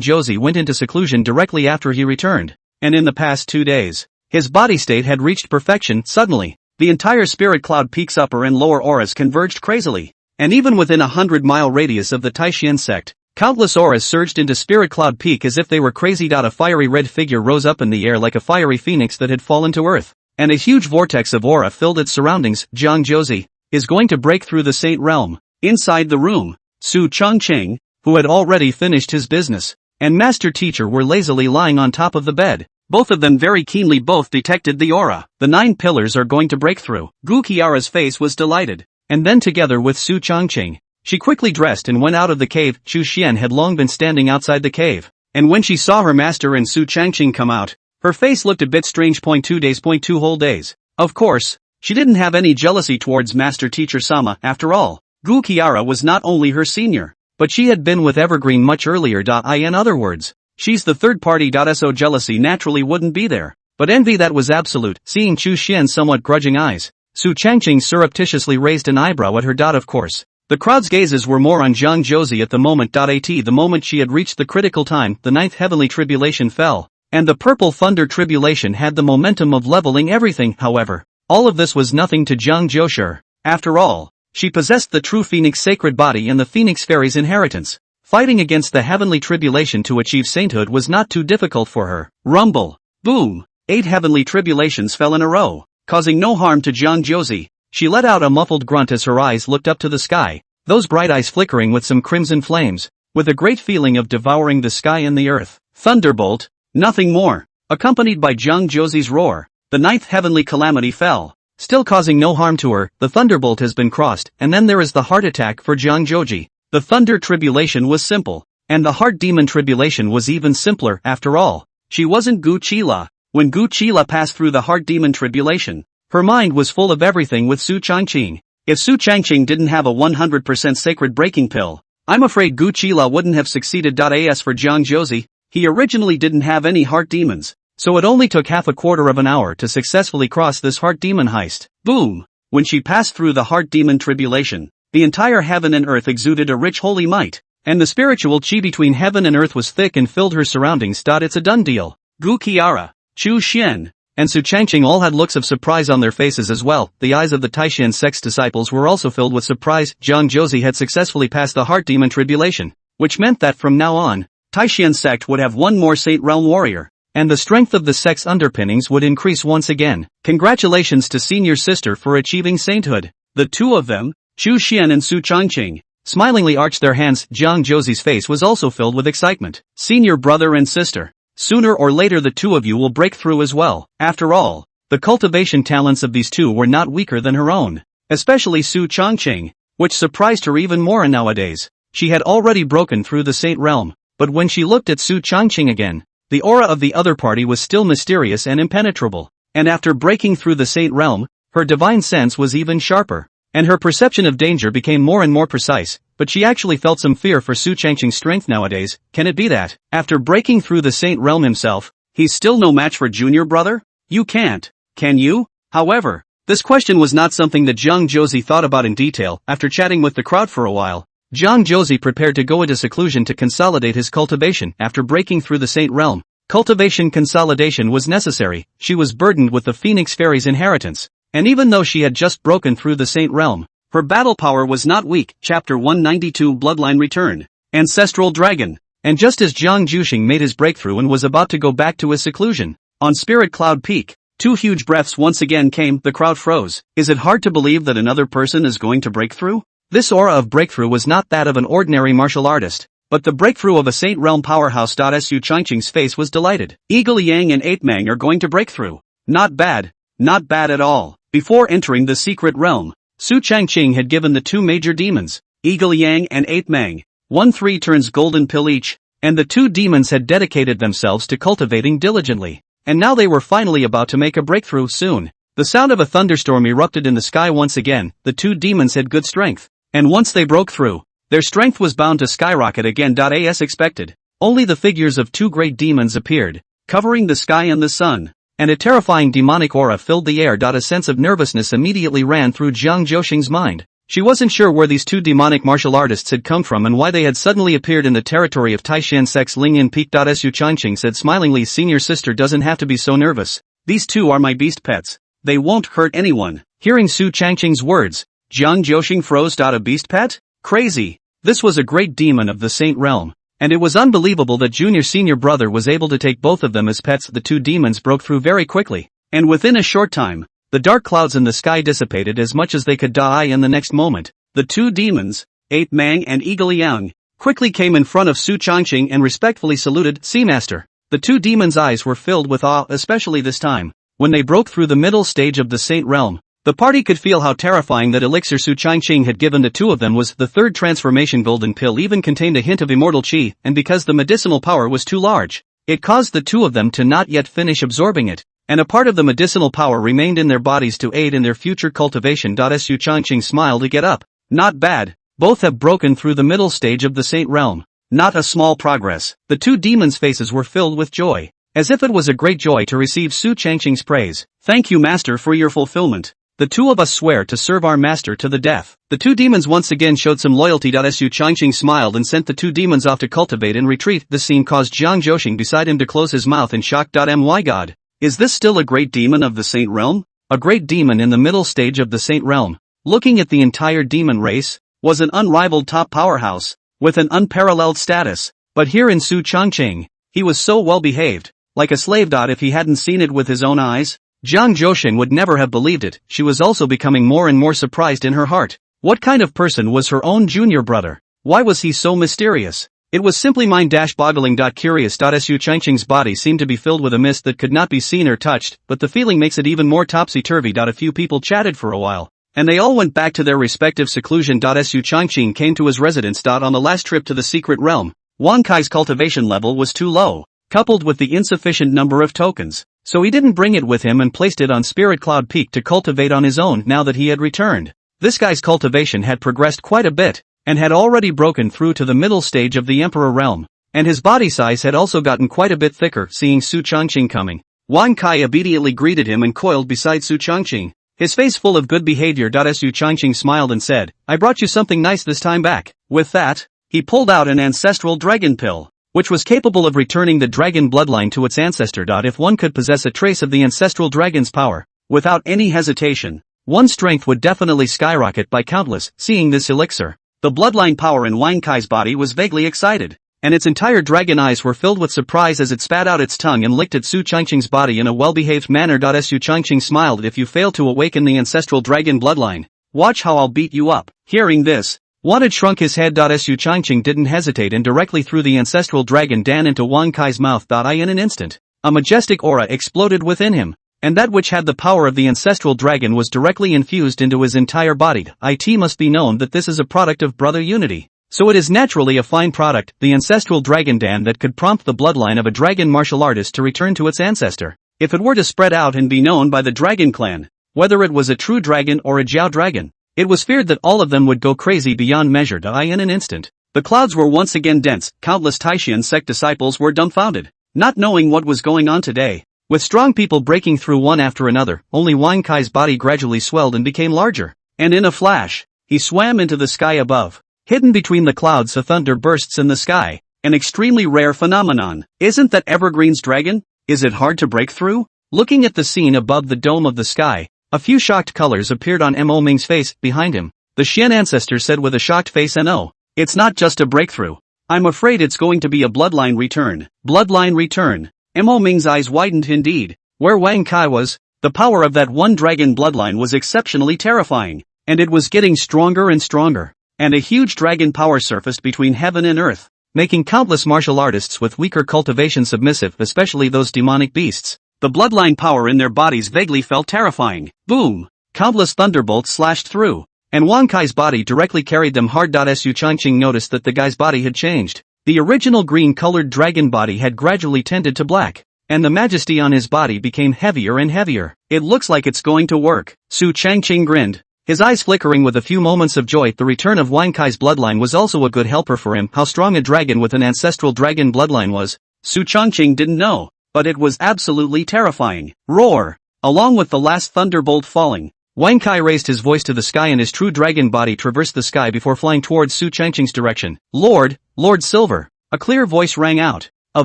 Josie went into seclusion directly after he returned, and in the past 2 days, his body state had reached perfection. Suddenly, the entire spirit cloud peak's upper and lower auras converged crazily, and even within 100-mile radius of the Taishan sect, countless auras surged into Spirit Cloud Peak as if they were crazy. A fiery red figure rose up in the air like a fiery phoenix that had fallen to earth, and a huge vortex of aura filled its surroundings. Zhang Josie is going to break through the Saint Realm. Inside the room, Su Changqing, who had already finished his business, and Master Teacher were lazily lying on top of the bed. Both of them very keenly both detected the aura. The 9 pillars are going to break through. Gu Qiara's face was delighted, and then together with Su Changqing, she quickly dressed and went out of the cave. Chu Xian had long been standing outside the cave, and when she saw her master and Su Changqing come out, her face looked a bit strange. 2 days. 2 whole days. Of course, she didn't have any jealousy towards Master Teacher Sama. After all, Gu Qiara was not only her senior, but she had been with Evergreen much earlier. In other words, she's the third party. So jealousy naturally wouldn't be there, but envy that was absolute. Seeing Chu Xian's somewhat grudging eyes, Su Changqing surreptitiously raised an eyebrow at her. Of course, the crowd's gazes were more on Zhang Josie at the moment. The moment she had reached the critical time, the 9th heavenly tribulation fell, and the purple thunder tribulation had the momentum of leveling everything. However, all of this was nothing to Zhang Joshi. After all, she possessed the true Phoenix sacred body and the Phoenix Fairy's inheritance. Fighting against the heavenly tribulation to achieve sainthood was not too difficult for her. Rumble. Boom. 8 heavenly tribulations fell in a row, causing no harm to Zhang Josie. She let out a muffled grunt as her eyes looked up to the sky, those bright eyes flickering with some crimson flames, with a great feeling of devouring the sky and the earth. Thunderbolt. Nothing more. Accompanied by Zhang Josie's roar, the 9th heavenly calamity fell, still causing no harm to her. The thunderbolt has been crossed, and then there is the heart attack for Zhang Joji. The thunder tribulation was simple, and the heart demon tribulation was even simpler. After all, she wasn't Gu Qila. When Gu Qila passed through the heart demon tribulation, her mind was full of everything with Su Changqing. If Su Changqing didn't have a 100% sacred breaking pill, I'm afraid Gu Qila wouldn't have succeeded. As for Zhang Josie, he originally didn't have any heart demons, so it only took half a quarter of an hour to successfully cross this heart demon heist. Boom! When she passed through the heart demon tribulation, the entire heaven and earth exuded a rich holy might, and the spiritual chi between heaven and earth was thick and filled her surroundings. It's a done deal. Gu Qiara, Chu Xian, and Su Changqing all had looks of surprise on their faces as well. The eyes of the Taishan sect's disciples were also filled with surprise. Jiang Josie had successfully passed the heart demon tribulation, which meant that from now on, Taishan sect would have one more Saint Realm warrior, and the strength of the sect's underpinnings would increase once again. Congratulations to senior sister for achieving sainthood. The two of them, Chu Xian and Su Changqing, smilingly arched their hands. Jiang Josie's face was also filled with excitement. Senior brother and sister. Sooner or later the two of you will break through as well. After all, the cultivation talents of these two were not weaker than her own. Especially Su Changqing, which surprised her even more nowadays. She had already broken through the Saint Realm, but when she looked at Su Changqing again, the aura of the other party was still mysterious and impenetrable. And after breaking through the Saint Realm, her divine sense was even sharper, and her perception of danger became more and more precise. But she actually felt some fear for Su Changqing's strength nowadays. Can it be that, after breaking through the Saint Realm himself, he's still no match for junior brother? You can't, can you? However, this question was not something that Jiang Josie thought about in detail. After chatting with the crowd for a while, Jiang Josie prepared to go into seclusion to consolidate his cultivation. After breaking through the Saint Realm, cultivation consolidation was necessary. She was burdened with the Phoenix Fairy's inheritance, and even though she had just broken through the Saint Realm, her battle power was not weak. Chapter 192 Bloodline Return. Ancestral Dragon. And just as Jiang Juxing made his breakthrough and was about to go back to his seclusion, on Spirit Cloud Peak, two huge breaths once again came. The crowd froze. Is it hard to believe that another person is going to break through? This aura of breakthrough was not that of an ordinary martial artist, but the breakthrough of a Saint Realm powerhouse. Su Changqing's face was delighted. Eagle Yang and Eight Mang are going to break through. Not bad. Not bad at all. Before entering the secret realm, Su Changqing had given the two major demons, Eagle Yang and Eight Mang, 1-3 turns golden pill each, and the two demons had dedicated themselves to cultivating diligently, and now they were finally about to make a breakthrough soon. The sound of a thunderstorm erupted in the sky once again. The two demons had good strength, and once they broke through, their strength was bound to skyrocket again. As expected, only the figures of two great demons appeared, covering the sky and the sun, and a terrifying demonic aura filled the air. A sense of nervousness immediately ran through Jiang Joxing's mind. She wasn't sure where these two demonic martial artists had come from and why they had suddenly appeared in the territory of Taishan sect's Lingyan Peak. Su Changqing said smilingly, senior sister doesn't have to be so nervous. These two are my beast pets. They won't hurt anyone. Hearing Su Changqing's words, Jiang Joxing froze. A beast pet? Crazy. This was a great demon of the Saint Realm, and it was unbelievable that senior brother was able to take both of them as pets. The two demons broke through very quickly, and within a short time, the dark clouds in the sky dissipated as much as they could. In the next moment, the two demons, Eight Mang and Eagle Yang, quickly came in front of Su Changqing and respectfully saluted. Sea Master. The two demons' eyes were filled with awe, especially this time, when they broke through the middle stage of the Saint Realm. The party could feel how terrifying that elixir Su Changqing had given the two of them was. The third transformation golden pill even contained a hint of immortal chi, and because the medicinal power was too large, it caused the two of them to not yet finish absorbing it, and a part of the medicinal power remained in their bodies to aid in their future cultivation. Su Changqing smiled to get up. Not bad. Both have broken through the middle stage of the Saint Realm. Not a small progress. The two demons' faces were filled with joy, as if it was a great joy to receive Su Changqing's praise. Thank you, Master, for your fulfillment. The two of us swear to serve our master to the death. The two demons once again showed some loyalty. Su Changqing smiled and sent the two demons off to cultivate and retreat. This scene caused Jiang Joxing beside him to close his mouth in shock. My god. Is this still a great demon of the Saint Realm? A great demon in the middle stage of the Saint Realm, looking at the entire demon race, was an unrivaled top powerhouse, with an unparalleled status. But here in Su Changqing, he was so well behaved, like a slave. If he hadn't seen it with his own eyes, Jiang Joxing would never have believed it. She was also becoming more and more surprised in her heart. What kind of person was her own junior brother? Why was he so mysterious? It was simply mind-boggling. Curious. Su Changqing's body seemed to be filled with a mist that could not be seen or touched, but the feeling makes it even more topsy-turvy. A few people chatted for a while, and they all went back to their respective seclusion. Su Changqing came to his residence. On the last trip to the secret realm, Wang Kai's cultivation level was too low, coupled with the insufficient number of tokens, so he didn't bring it with him and placed it on Spirit Cloud Peak to cultivate on his own. Now that he had returned, this guy's cultivation had progressed quite a bit, and had already broken through to the middle stage of the Emperor realm, and his body size had also gotten quite a bit thicker. Seeing Su Changqing coming, Wang Kai immediately greeted him and coiled beside Su Changqing, his face full of good behavior. Su Changqing smiled and said, I brought you something nice this time back. With that, he pulled out an ancestral dragon pill, which was capable of returning the dragon bloodline to its ancestor. If one could possess a trace of the ancestral dragon's power, without any hesitation, one's strength would definitely skyrocket by countless. Seeing this elixir, the bloodline power in Wang Kai's body was vaguely excited, and its entire dragon eyes were filled with surprise as it spat out its tongue and licked at Su Changqing's body in a well-behaved manner. Su Changqing smiled. If you fail to awaken the ancestral dragon bloodline, watch how I'll beat you up. Hearing this, Wanted shrunk his head. Su Changqing didn't hesitate and directly threw the ancestral dragon Dan into Wang Kai's mouth. In an instant, a majestic aura exploded within him, and that which had the power of the ancestral dragon was directly infused into his entire body. It must be known that this is a product of brother unity, so it is naturally a fine product, the ancestral dragon Dan, that could prompt the bloodline of a dragon martial artist to return to its ancestor. If it were to spread out and be known by the dragon clan, whether it was a true dragon or a Jiao dragon, it was feared that all of them would go crazy beyond measure. In an instant, the clouds were once again dense. Countless Taishan sect disciples were dumbfounded, not knowing what was going on today. With strong people breaking through one after another, only Wang Kai's body gradually swelled and became larger, and in a flash, he swam into the sky above. Hidden between the clouds, a thunder bursts in the sky, an extremely rare phenomenon. Isn't that Evergreen's dragon? Is it hard to break through? Looking at the scene above the dome of the sky, a few shocked colors appeared on Mo Ming's face. Behind him, the Xian ancestor said with a shocked face, "No, it's not just a breakthrough. I'm afraid it's going to be a bloodline return." Bloodline return. Mo Ming's eyes widened indeed. Where Wang Kai was, the power of that one dragon bloodline was exceptionally terrifying, and it was getting stronger and stronger, and a huge dragon power surfaced between heaven and earth, making countless martial artists with weaker cultivation submissive, especially those demonic beasts. The bloodline power in their bodies vaguely felt terrifying. Boom! Countless thunderbolts slashed through, and Wang Kai's body directly carried them hard. Su Changqing noticed that the guy's body had changed. The original green-colored dragon body had gradually tended to black, and the majesty on his body became heavier and heavier. It looks like it's going to work. Su Changqing grinned, his eyes flickering with a few moments of joy. The return of Wang Kai's bloodline was also a good helper for him. How strong a dragon with an ancestral dragon bloodline was, Su Changqing didn't know, but it was absolutely terrifying. Roar! Along with the last thunderbolt falling, Wang Kai raised his voice to the sky and his true dragon body traversed the sky before flying towards Su Changqing's direction. Lord Silver! A clear voice rang out, a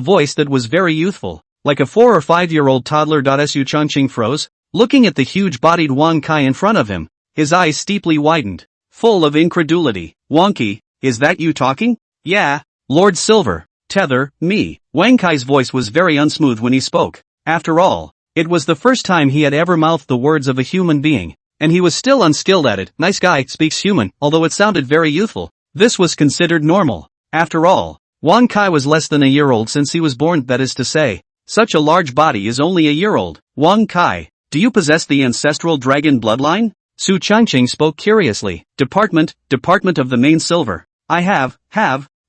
voice that was very youthful, like a 4 or 5-year-old toddler. Su Changqing froze, looking at the huge-bodied Wang Kai in front of him, his eyes steeply widened, full of incredulity. Wonky, is that you talking? Yeah, Lord Silver. Tether, me. Wang Kai's voice was very unsmooth when he spoke. After all, it was the first time he had ever mouthed the words of a human being, and he was still unskilled at it. Nice guy speaks human, although it sounded very youthful. This was considered normal. After all, Wang Kai was less than a year old since he was born, that is to say, such a large body is only a year old. Wang Kai, do you possess the ancestral dragon bloodline? Su Changqing spoke curiously. Department of the main silver. I have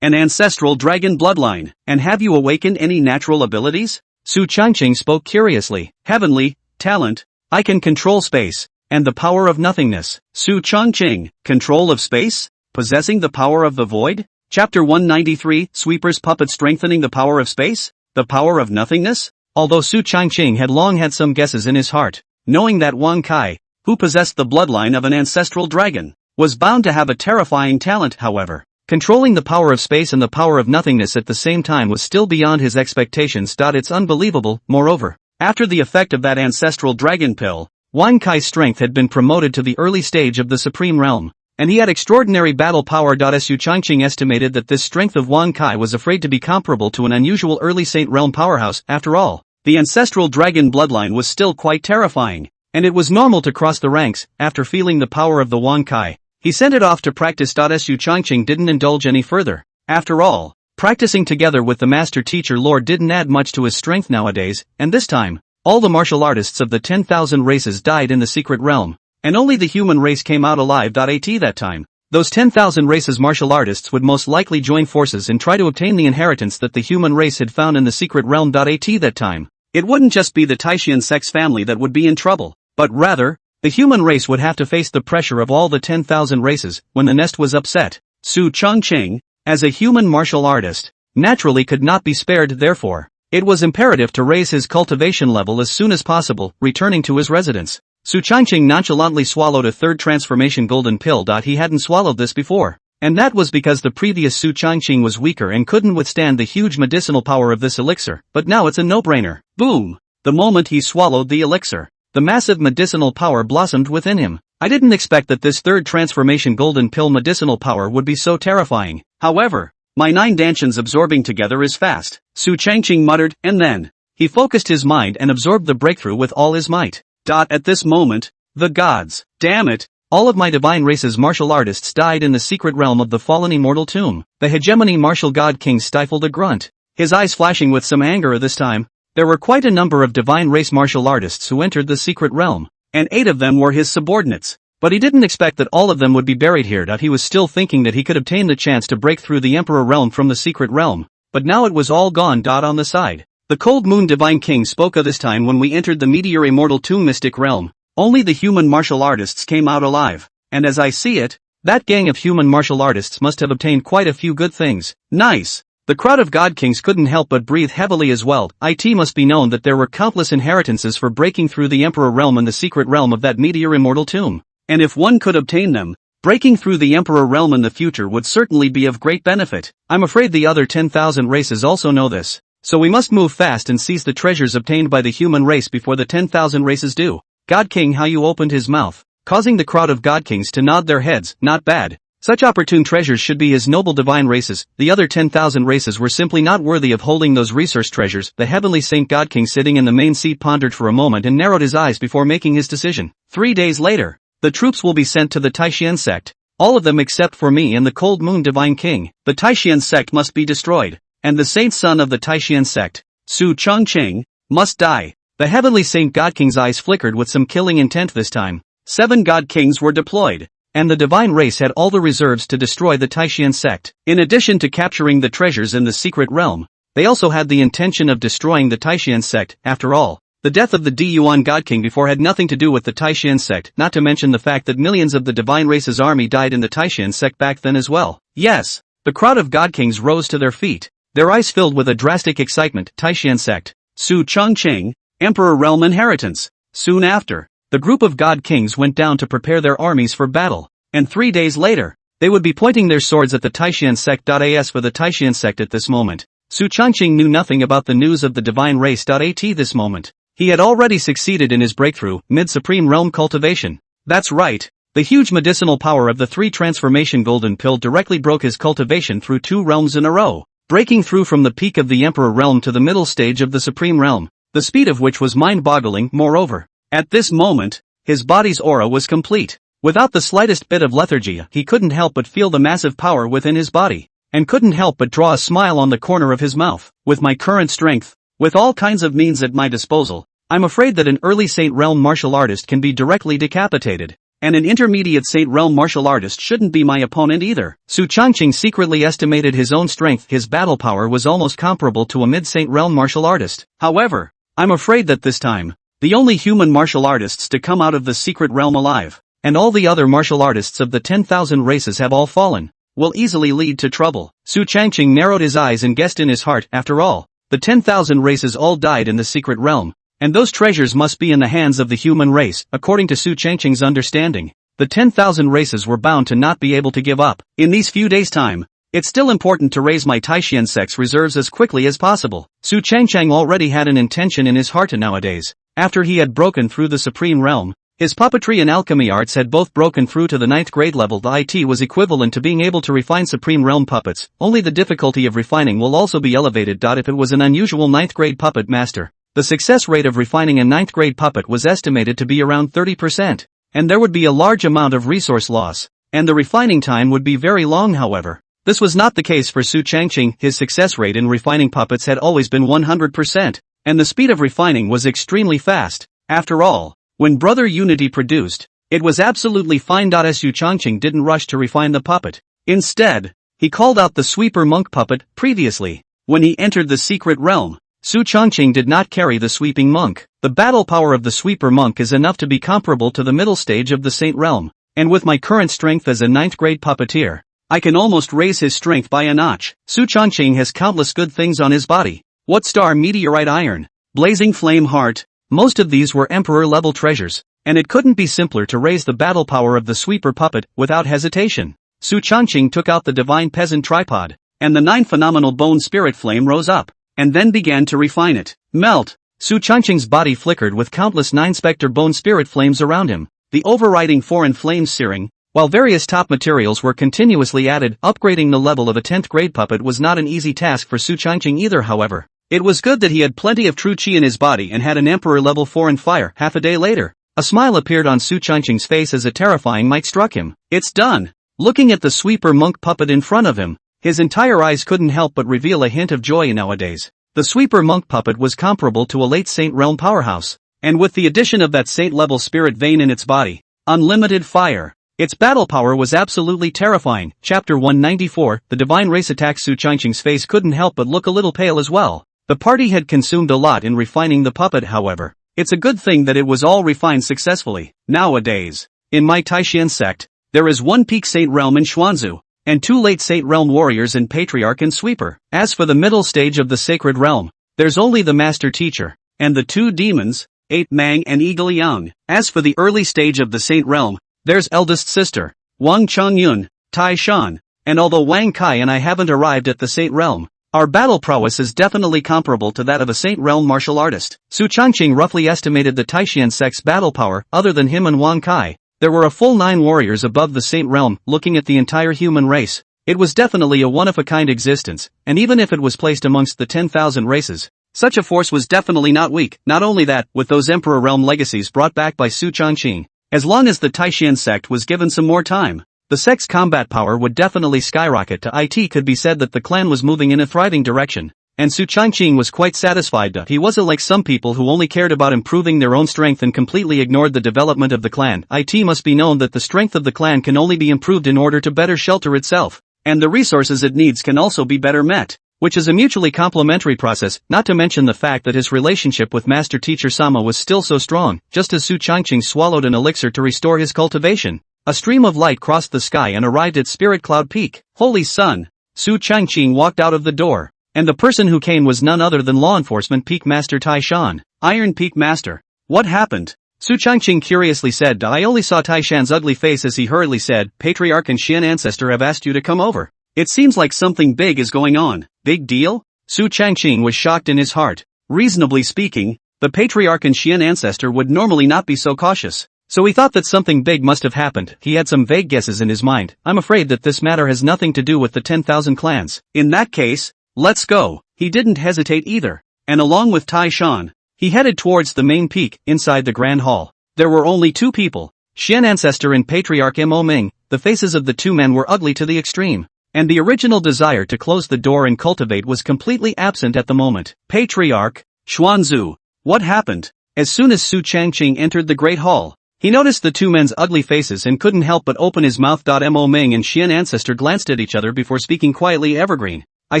an ancestral dragon bloodline. And have you awakened any natural abilities? Su Changqing spoke curiously. Heavenly talent. I can control space, and the power of nothingness. Su Changqing, control of space? Possessing the power of the void? Chapter 193, Sweeper's Puppet strengthening the power of space? The power of nothingness? Although Su Changqing had long had some guesses in his heart, knowing that Wang Kai, who possessed the bloodline of an ancestral dragon, was bound to have a terrifying talent. However, controlling the power of space and the power of nothingness at the same time was still beyond his expectations. It's unbelievable. Moreover, after the effect of that ancestral dragon pill, Wang Kai's strength had been promoted to the early stage of the supreme realm, and he had extraordinary battle power. Su Changqing estimated that this strength of Wang Kai was afraid to be comparable to an unusual early Saint Realm powerhouse. After all, the ancestral dragon bloodline was still quite terrifying, and it was normal to cross the ranks. After feeling the power of the Wang Kai, he sent it off to practice. Su Changqing didn't indulge any further. After all, practicing together with the master teacher Lord didn't add much to his strength nowadays, and this time, all the martial artists of the 10,000 races died in the secret realm, and only the human race came out alive. At that time, those 10,000 races martial artists would most likely join forces and try to obtain the inheritance that the human race had found in the secret realm. At that time, it wouldn't just be the Taishan sex family that would be in trouble, but rather, the human race would have to face the pressure of all the 10,000 races. When the nest was upset, Su Changqing, as a human martial artist, naturally could not be spared. Therefore, It was imperative to raise his cultivation level as soon as possible, returning to his residence. Su Changqing nonchalantly swallowed a third transformation golden pill. He hadn't swallowed this before. And that was because the previous Su Changqing was weaker and couldn't withstand the huge medicinal power of this elixir, but now it's a no-brainer. Boom! The moment he swallowed the elixir, the massive medicinal power blossomed within him. I didn't expect that this third transformation golden pill medicinal power would be so terrifying. However, my 9 dantians absorbing together is fast, Su Changqing muttered, and then he focused his mind and absorbed the breakthrough with all his might. At this moment, the gods, damn it, all of my divine race's martial artists died in the secret realm of the fallen immortal tomb. The hegemony martial god king stifled a grunt, his eyes flashing with some anger this time. There were quite a number of divine race martial artists who entered the secret realm, and 8 of them were his subordinates. But he didn't expect that all of them would be buried here. He was still thinking that he could obtain the chance to break through the Emperor realm from the secret realm, but now it was all gone. On the side, the Cold Moon Divine King spoke of this time when we entered the Meteor Immortal Tomb Mystic Realm. Only the human martial artists came out alive, and as I see it, that gang of human martial artists must have obtained quite a few good things. Nice! The crowd of God Kings couldn't help but breathe heavily as well. It must be known that there were countless inheritances for breaking through the Emperor realm and the secret realm of that Meteor Immortal Tomb. And if one could obtain them, breaking through the Emperor realm in the future would certainly be of great benefit. I'm afraid the other 10,000 races also know this, so we must move fast and seize the treasures obtained by the human race before the 10,000 races do. God King How You opened his mouth, causing the crowd of God Kings to nod their heads. Not bad. Such opportune treasures should be his noble divine races. The other 10,000 races were simply not worthy of holding those resource treasures. The heavenly Saint God King sitting in the main seat pondered for a moment and narrowed his eyes before making his decision. 3 days later, the troops will be sent to the Taishian sect. All of them except for me and the Cold Moon Divine King. The Taishian sect must be destroyed, and the saint son of the Taishian sect, Su Changqing, must die. The heavenly Saint God King's eyes flickered with some killing intent this time. 7 God Kings were deployed, and the divine race had all the reserves to destroy the Taishian sect. In addition to capturing the treasures in the secret realm, they also had the intention of destroying the Taishian sect. After all, the death of the Diyuan God King before had nothing to do with the Taishian sect, not to mention the fact that millions of the divine race's army died in the Taishian sect back then as well. Yes, the crowd of God Kings rose to their feet, their eyes filled with a drastic excitement. Taishian sect, Su Changqing, Emperor realm inheritance. Soon after, the group of God Kings went down to prepare their armies for battle, and 3 days later, they would be pointing their swords at the Taishian sect. As for the Taishian sect at this moment, Su Changqing knew nothing about the news of the divine race. At this moment, he had already succeeded in his breakthrough, mid-supreme realm cultivation. That's right, the huge medicinal power of the 3 transformation golden pill directly broke his cultivation through 2 realms in a row, breaking through from the peak of the Emperor realm to the middle stage of the supreme realm, the speed of which was mind-boggling. Moreover, at this moment, his body's aura was complete. Without the slightest bit of lethargy, he couldn't help but feel the massive power within his body, and couldn't help but draw a smile on the corner of his mouth. With my current strength, with all kinds of means at my disposal, I'm afraid that an early Saint Realm martial artist can be directly decapitated, and an intermediate Saint Realm martial artist shouldn't be my opponent either. Su Changqing secretly estimated his own strength. His battle power was almost comparable to a mid-Saint Realm martial artist. However, I'm afraid that this time, the only human martial artists to come out of the secret realm alive, and all the other martial artists of the 10,000 races have all fallen, will easily lead to trouble. Su Changqing narrowed his eyes and guessed in his heart, after all, the 10,000 races all died in the secret realm, and those treasures must be in the hands of the human race. According to Su Changqing's understanding, the 10,000 races were bound to not be able to give up. In these few days' time, it's still important to raise my Taishian sect's reserves as quickly as possible. Su Changqing already had an intention in his heart nowadays. After he had broken through the supreme realm, his puppetry and alchemy arts had both broken through to the 9th grade level. The IT was equivalent to being able to refine supreme realm puppets, only the difficulty of refining will also be elevated. If it was an unusual 9th grade puppet master, the success rate of refining a 9th grade puppet was estimated to be around 30%, and there would be a large amount of resource loss, and the refining time would be very long. However, this was not the case for Su Changqing. His success rate in refining puppets had always been 100%, and the speed of refining was extremely fast. After all, when Brother Unity produced, it was absolutely fine. Su Changqing didn't rush to refine the puppet. Instead, he called out the sweeper monk puppet. Previously, when he entered the secret realm, Su Changqing did not carry the sweeping monk. The battle power of the sweeper monk is enough to be comparable to the middle stage of the Saint Realm, and with my current strength as a 9th grade puppeteer, I can almost raise his strength by a notch. Su Changqing has countless good things on his body, What star meteorite iron? Blazing flame heart? Most of these were emperor-level treasures, and it couldn't be simpler to raise the battle power of the sweeper puppet without hesitation. Su Changqing took out the divine peasant tripod, and the 9 phenomenal bone spirit flame rose up, and then began to refine it. Melt! Su Changqing's body flickered with countless 9 specter bone spirit flames around him, the overriding foreign flames searing, while various top materials were continuously added. Upgrading the level of a 10th grade puppet was not an easy task for Su Changqing either, however. It was good that he had plenty of true chi in his body and had an emperor level foreign fire. Half a day later, a smile appeared on Su Changqing's face as a terrifying might struck him. It's done! Looking at the sweeper monk puppet in front of him, his entire eyes couldn't help but reveal a hint of joy. Nowadays, the sweeper monk puppet was comparable to a late Saint Realm powerhouse, and with the addition of that Saint-level spirit vein in its body, unlimited fire, its battle power was absolutely terrifying. Chapter 194, The Divine Race Attacks. Su Changqing's face couldn't help but look a little pale as well. The party had consumed a lot in refining the puppet, however. It's a good thing that it was all refined successfully. Nowadays, in my Taishan sect, there is 1 peak Saint Realm in Xuanzu, and 2 late Saint Realm warriors in Patriarch and Sweeper. As for the middle stage of the Sacred Realm, there's only the Master Teacher, and the 2 demons, 8 Mang and Eagle Yang. As for the early stage of the Saint Realm, there's eldest sister, Wang Chongyun, Tai Shan, and although Wang Kai and I haven't arrived at the Saint Realm, our battle prowess is definitely comparable to that of a Saint Realm martial artist. Su Changqing roughly estimated the Taishan sect's battle power. Other than him and Wang Kai, there were a full 9 warriors above the Saint Realm. Looking at the entire human race, it was definitely a one-of-a-kind existence, and even if it was placed amongst the 10,000 races, such a force was definitely not weak. Not only that, with those Emperor Realm legacies brought back by Su Changqing, as long as the Taishan sect was given some more time, the sect's combat power would definitely skyrocket to it. Could be said that the clan was moving in a thriving direction, and Su Changqing was quite satisfied. He wasn't like some people who only cared about improving their own strength and completely ignored the development of the clan. It must be known that the strength of the clan can only be improved in order to better shelter itself, and the resources it needs can also be better met, which is a mutually complementary process, not to mention the fact that his relationship with Master Teacher Sama was still so strong. Just as Su Changqing swallowed an elixir to restore his cultivation, a stream of light crossed the sky and arrived at Spirit Cloud Peak. Holy Sun! Su Changqing walked out of the door, and the person who came was none other than Law Enforcement Peak Master Tai Shan. Iron Peak Master. What happened? Su Changqing curiously said. I only saw Tai Shan's ugly face as he hurriedly said, Patriarch and Xian Ancestor have asked you to come over. It seems like something big is going on. Big deal? Su Changqing was shocked in his heart. Reasonably speaking, the Patriarch and Xian Ancestor would normally not be so cautious, so he thought that something big must have happened. He had some vague guesses in his mind. I'm afraid that this matter has nothing to do with the 10,000 clans. In that case, let's go. He didn't hesitate either, and along with Tai Shan, he headed towards the main peak. Inside the Grand Hall, there were only 2 people, Xian Ancestor and Patriarch Mo Ming. The faces of the 2 men were ugly to the extreme, and the original desire to close the door and cultivate was completely absent at the moment. Patriarch, Xuanzu, what happened? As soon as Su Changqing entered the Great Hall, he noticed the 2 men's ugly faces and couldn't help but open his mouth. Mo Ming and Xian Ancestor glanced at each other before speaking quietly. Evergreen, I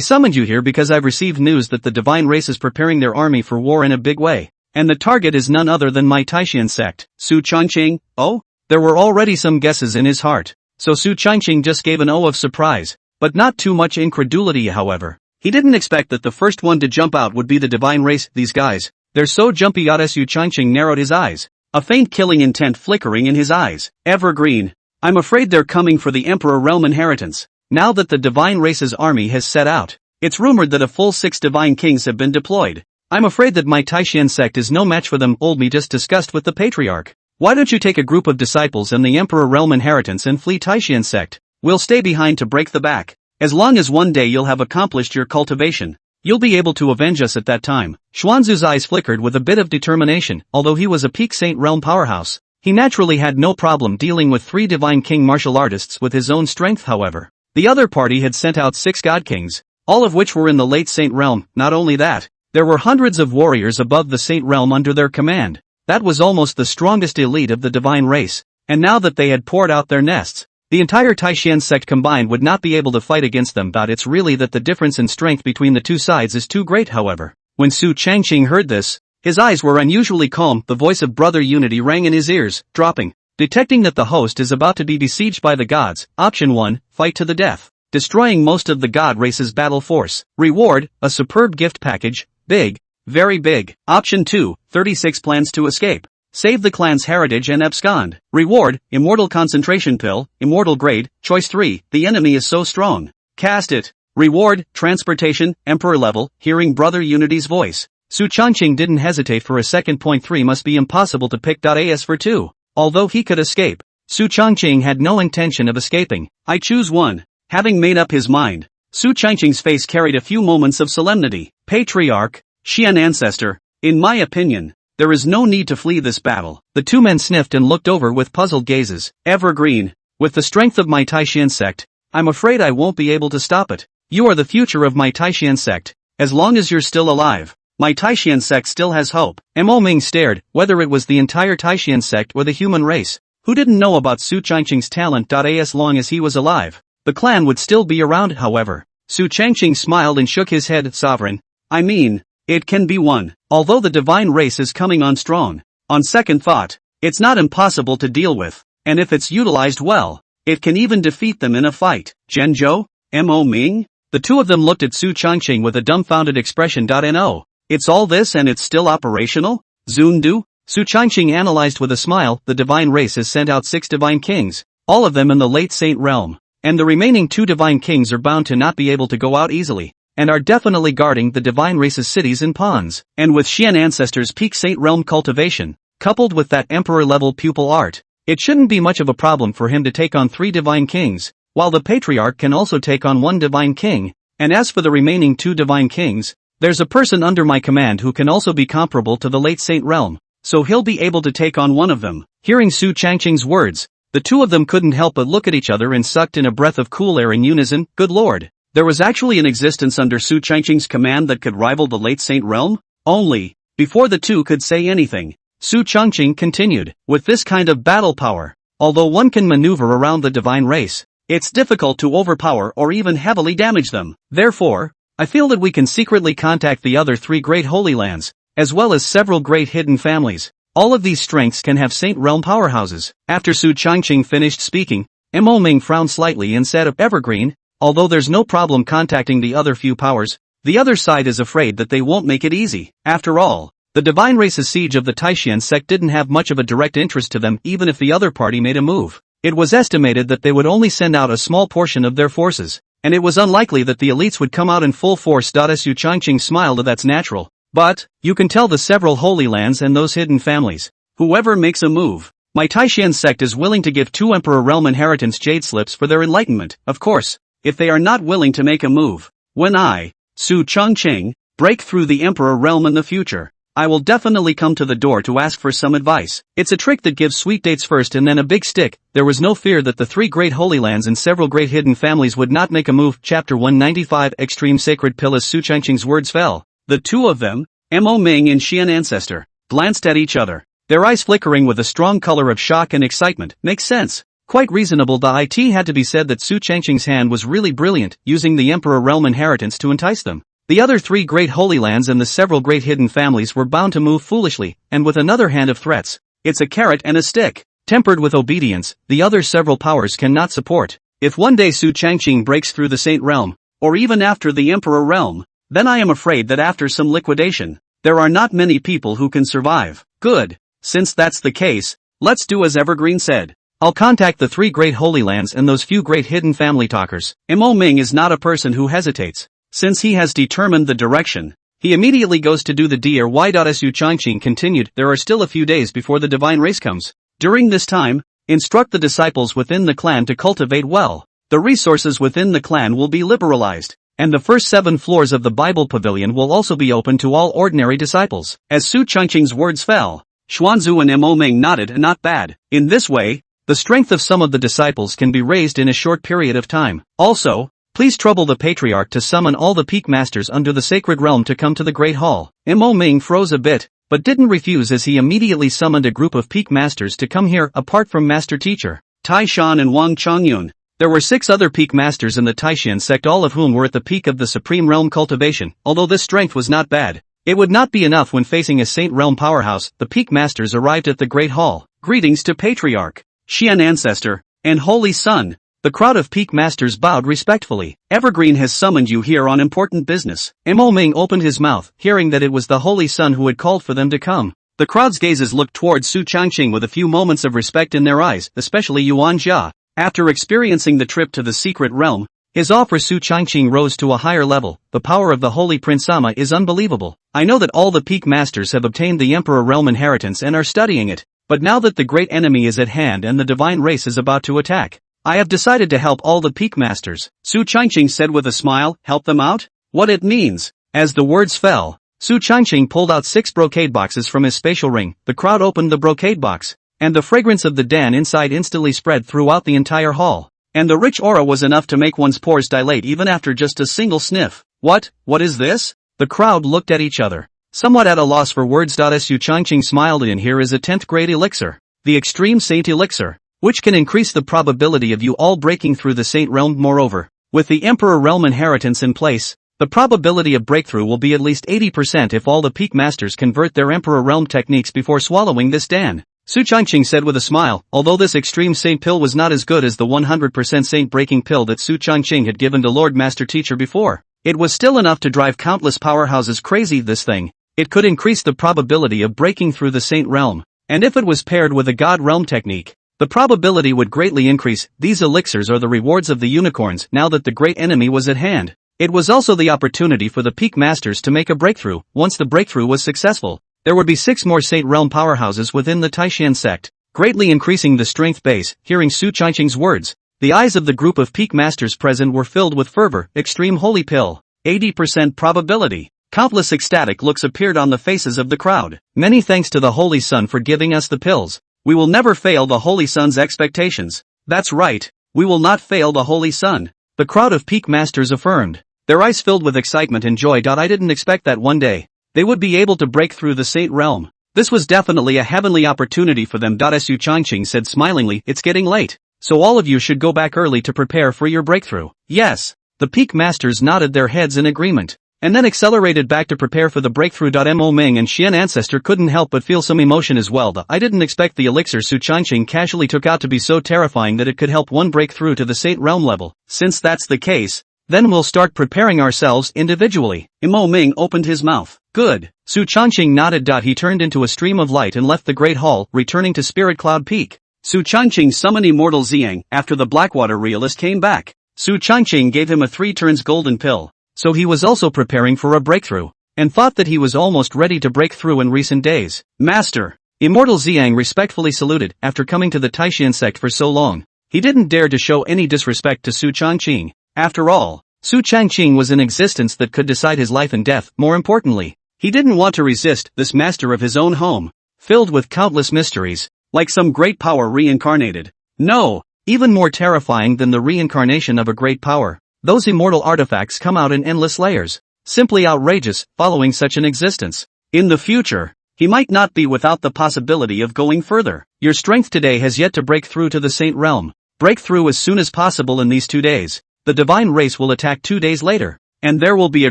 summoned you here because I've received news that the divine race is preparing their army for war in a big way, and the target is none other than my Taishan sect. Su Changqing, oh? There were already some guesses in his heart, so Su Changqing just gave an oh of surprise, but not too much incredulity. However, he didn't expect that the first one to jump out would be the divine race. These guys, they're so jumpy. Su Changqing narrowed his eyes, a faint killing intent flickering in his eyes. Evergreen, I'm afraid they're coming for the Emperor Realm inheritance. Now that the divine race's army has set out, it's rumored that a full 6 divine kings have been deployed. I'm afraid that my Taishan sect is no match for them. Old me just discussed with the Patriarch. Why don't you take a group of disciples and the Emperor Realm inheritance and flee Taishan sect? We'll stay behind to break the back. As long as one day you'll have accomplished your cultivation, you'll be able to avenge us at that time. Xuanzu's eyes flickered with a bit of determination. Although he was a peak Saint Realm powerhouse, he naturally had no problem dealing with 3 divine king martial artists with his own strength. However, the other party had sent out 6 god kings, all of which were in the late Saint Realm. Not only that, there were hundreds of warriors above the Saint Realm under their command. That was almost the strongest elite of the divine race, and now that they had poured out their nests, the entire Taishan sect combined would not be able to fight against them. It's really that the difference in strength between the 2 sides is too great. However, when Su Changqing heard this, his eyes were unusually calm. The voice of Brother Unity rang in his ears, dropping. Detecting that the host is about to be besieged by the gods, option 1, fight to the death, destroying most of the god race's battle force. Reward, a superb gift package. Big. Very big. Option 2, 36 plans to escape. Save the clan's heritage and abscond. Reward, immortal concentration pill, immortal grade. Choice 3, the enemy is so strong. Cast it. Reward, transportation, emperor level, hearing brother Unity's voice. Su Changqing didn't hesitate for a second. Point 3 must be impossible to pick. As for 2. Although he could escape, Su Changqing had no intention of escaping. I choose 1. Having made up his mind, Su Changqing's face carried a few moments of solemnity. Patriarch, Xian ancestor, in my opinion, there is no need to flee this battle. The two men sniffed and looked over with puzzled gazes. Evergreen, with the strength of my Taishan sect, I'm afraid I won't be able to stop it. You are the future of my Taishan sect. As long as you're still alive, my Taishan sect still has hope. Mo Ming stared, whether it was the entire Taishan sect or the human race, who didn't know about Su Changqing's talent. As long as he was alive, the clan would still be around. However, Su Changqing smiled and shook his head. Sovereign, I mean, it can be won. Although the divine race is coming on strong, on second thought, it's not impossible to deal with, and if it's utilized well, it can even defeat them in a fight. Zhenzhou? Mo Ming? The two of them looked at Su Changqing with a dumbfounded expression. No. It's all this and it's still operational? Zundu? Su Changqing analyzed with a smile. The divine race has sent out 6 divine kings, all of them in the late Saint realm, and the remaining 2 divine kings are bound to not be able to go out easily, and are definitely guarding the divine race's cities and pawns. And with Xian ancestors' peak Saint realm cultivation, coupled with that emperor-level pupil art, it shouldn't be much of a problem for him to take on 3 divine kings, while the patriarch can also take on 1 divine king. And as for the remaining 2 divine kings, there's a person under my command who can also be comparable to the late Saint realm, so he'll be able to take on one of them. Hearing Su Changqing's words, the two of them couldn't help but look at each other and sucked in a breath of cool air in unison. Good lord. There was actually an existence under Su Changqing's command that could rival the late Saint realm? Only, before the two could say anything, Su Changqing continued, with this kind of battle power, although one can maneuver around the divine race, it's difficult to overpower or even heavily damage them. Therefore, I feel that we can secretly contact the other 3 great holy lands, as well as several great hidden families. All of these strengths can have Saint realm powerhouses. After Su Changqing finished speaking, Mo Ming frowned slightly and said, Evergreen, although there's no problem contacting the other few powers, the other side is afraid that they won't make it easy. After all, the divine race's siege of the Taishan sect didn't have much of a direct interest to them. Even if the other party made a move, it was estimated that they would only send out a small portion of their forces, and it was unlikely that the elites would come out in full force. Su Changqing smiled. That's natural. But, you can tell the several holy lands and those hidden families, whoever makes a move, my Taishan sect is willing to give 2 Emperor Realm inheritance jade slips for their enlightenment. Of course, if they are not willing to make a move, when I, Su Changqing, break through the Emperor Realm in the future, I will definitely come to the door to ask for some advice. It's a trick that gives sweet dates first and then a big stick. There was no fear that the 3 great holy lands and several great hidden families would not make a move. Chapter 195 Extreme Sacred Pill. As Su Changqing's words fell, the two of them, Mo Ming and Xian ancestor, glanced at each other, their eyes flickering with a strong color of shock and excitement. Makes sense. Quite reasonable. It had to be said that Su Changqing's hand was really brilliant, using the Emperor Realm inheritance to entice them. The other 3 great holy lands and the several great hidden families were bound to move foolishly, and with another hand of threats. It's a carrot and a stick, tempered with obedience, the other several powers cannot support. If one day Su Changqing breaks through the Saint Realm, or even after the Emperor Realm, then I am afraid that after some liquidation, there are not many people who can survive. Good. Since that's the case, let's do as Evergreen said. I'll contact the 3 great holy lands and those few great hidden family talkers. Mo Ming is not a person who hesitates. Since he has determined the direction, he immediately goes to do the deed. Why? Su Changqing continued, there are still a few days before the divine race comes. During this time, instruct the disciples within the clan to cultivate well. The resources within the clan will be liberalized, and the first 7 floors of the Bible Pavilion will also be open to all ordinary disciples. As Su Changqing's words fell, Xuanzu and Mo Ming nodded. Not bad. In this way, the strength of some of the disciples can be raised in a short period of time. Also, please trouble the patriarch to summon all the peak masters under the sacred realm to come to the Great Hall. Mo Ming froze a bit, but didn't refuse as he immediately summoned a group of peak masters to come here. Apart from Master Teacher Tai Shan and Wang Chongyun, there were 6 other peak masters in the Taishan sect, all of whom were at the peak of the supreme realm cultivation. Although this strength was not bad, it would not be enough when facing a Saint realm powerhouse. The peak masters arrived at the Great Hall. Greetings to Patriarch, Xian ancestor, and Holy Son. The crowd of peak masters bowed respectfully. Evergreen has summoned you here on important business. Mo Ming opened his mouth, hearing that it was the Holy Sun who had called for them to come. The crowd's gazes looked towards Su Changqing with a few moments of respect in their eyes, especially Yuan Jia. After experiencing the trip to the secret realm, his awe for Su Changqing rose to a higher level. The power of the Holy Prince Sama is unbelievable. I know that all the peak masters have obtained the Emperor Realm inheritance and are studying it, but now that the great enemy is at hand and the divine race is about to attack, I have decided to help all the peak masters. Su Changqing said with a smile, help them out? What it means? As the words fell, Su Changqing pulled out 6 brocade boxes from his spatial ring. The crowd opened the brocade box, and the fragrance of the dan inside instantly spread throughout the entire hall. And the rich aura was enough to make one's pores dilate even after just a single sniff. What is this? The crowd looked at each other, somewhat at a loss for words. Su Changqing smiled. In here is a 10th grade elixir, the Extreme Saint Elixir, which can increase the probability of you all breaking through the Saint Realm. Moreover, with the Emperor Realm inheritance in place, the probability of breakthrough will be at least 80% if all the peak masters convert their Emperor Realm techniques before swallowing this dan. Su Changqing said with a smile, although this Extreme Saint pill was not as good as the 100% Saint breaking pill that Su Changqing had given to Lord Master Teacher before, it was still enough to drive countless powerhouses crazy. This thing, it could increase the probability of breaking through the Saint Realm, and if it was paired with a God Realm technique, the probability would greatly increase. These elixirs are the rewards of the unicorns. Now that the great enemy was at hand, it was also the opportunity for the peak masters to make a breakthrough. Once the breakthrough was successful, there would be 6 more Saint Realm powerhouses within the Taishan sect, greatly increasing the strength base. Hearing Su Changqing's words, the eyes of the group of peak masters present were filled with fervor. Extreme Holy Pill, 80% probability. Countless ecstatic looks appeared on the faces of the crowd. Many thanks to the Holy Sun for giving us the pills. We will never fail the Holy Sun's expectations. That's right, we will not fail the Holy Sun, the crowd of peak masters affirmed, their eyes filled with excitement and joy. I didn't expect that one day they would be able to break through the Saint Realm. This was definitely a heavenly opportunity for them. Su Changqing said smilingly, it's getting late, so all of you should go back early to prepare for your breakthrough. Yes, the peak masters nodded their heads in agreement, and then accelerated back to prepare for the breakthrough. Mo Ming and Xian Ancestor couldn't help but feel some emotion as well. I didn't expect the elixir Su Changqing casually took out to be so terrifying that it could help one break through to the Saint Realm level. Since that's the case, then we'll start preparing ourselves individually. Mo Ming opened his mouth. Good. Su Changqing nodded. He turned into a stream of light and left the Great Hall, returning to Spirit Cloud Peak. Su Changqing summoned Immortal Xiang. After the Blackwater realist came back, Su Changqing gave him a 3 turns golden pill, so he was also preparing for a breakthrough, and thought that he was almost ready to break through in recent days. Master! Immortal Xiang respectfully saluted. After coming to the Taishan sect for so long, he didn't dare to show any disrespect to Su Changqing. After all, Su Changqing was an existence that could decide his life and death. More importantly, he didn't want to resist this master of his own home, filled with countless mysteries, like some great power reincarnated. No, even more terrifying than the reincarnation of a great power, those immortal artifacts come out in endless layers. Simply outrageous, following such an existence. In the future, he might not be without the possibility of going further. Your strength today has yet to break through to the Saint Realm. Break through as soon as possible in these 2 days. The divine race will attack 2 days later, and there will be a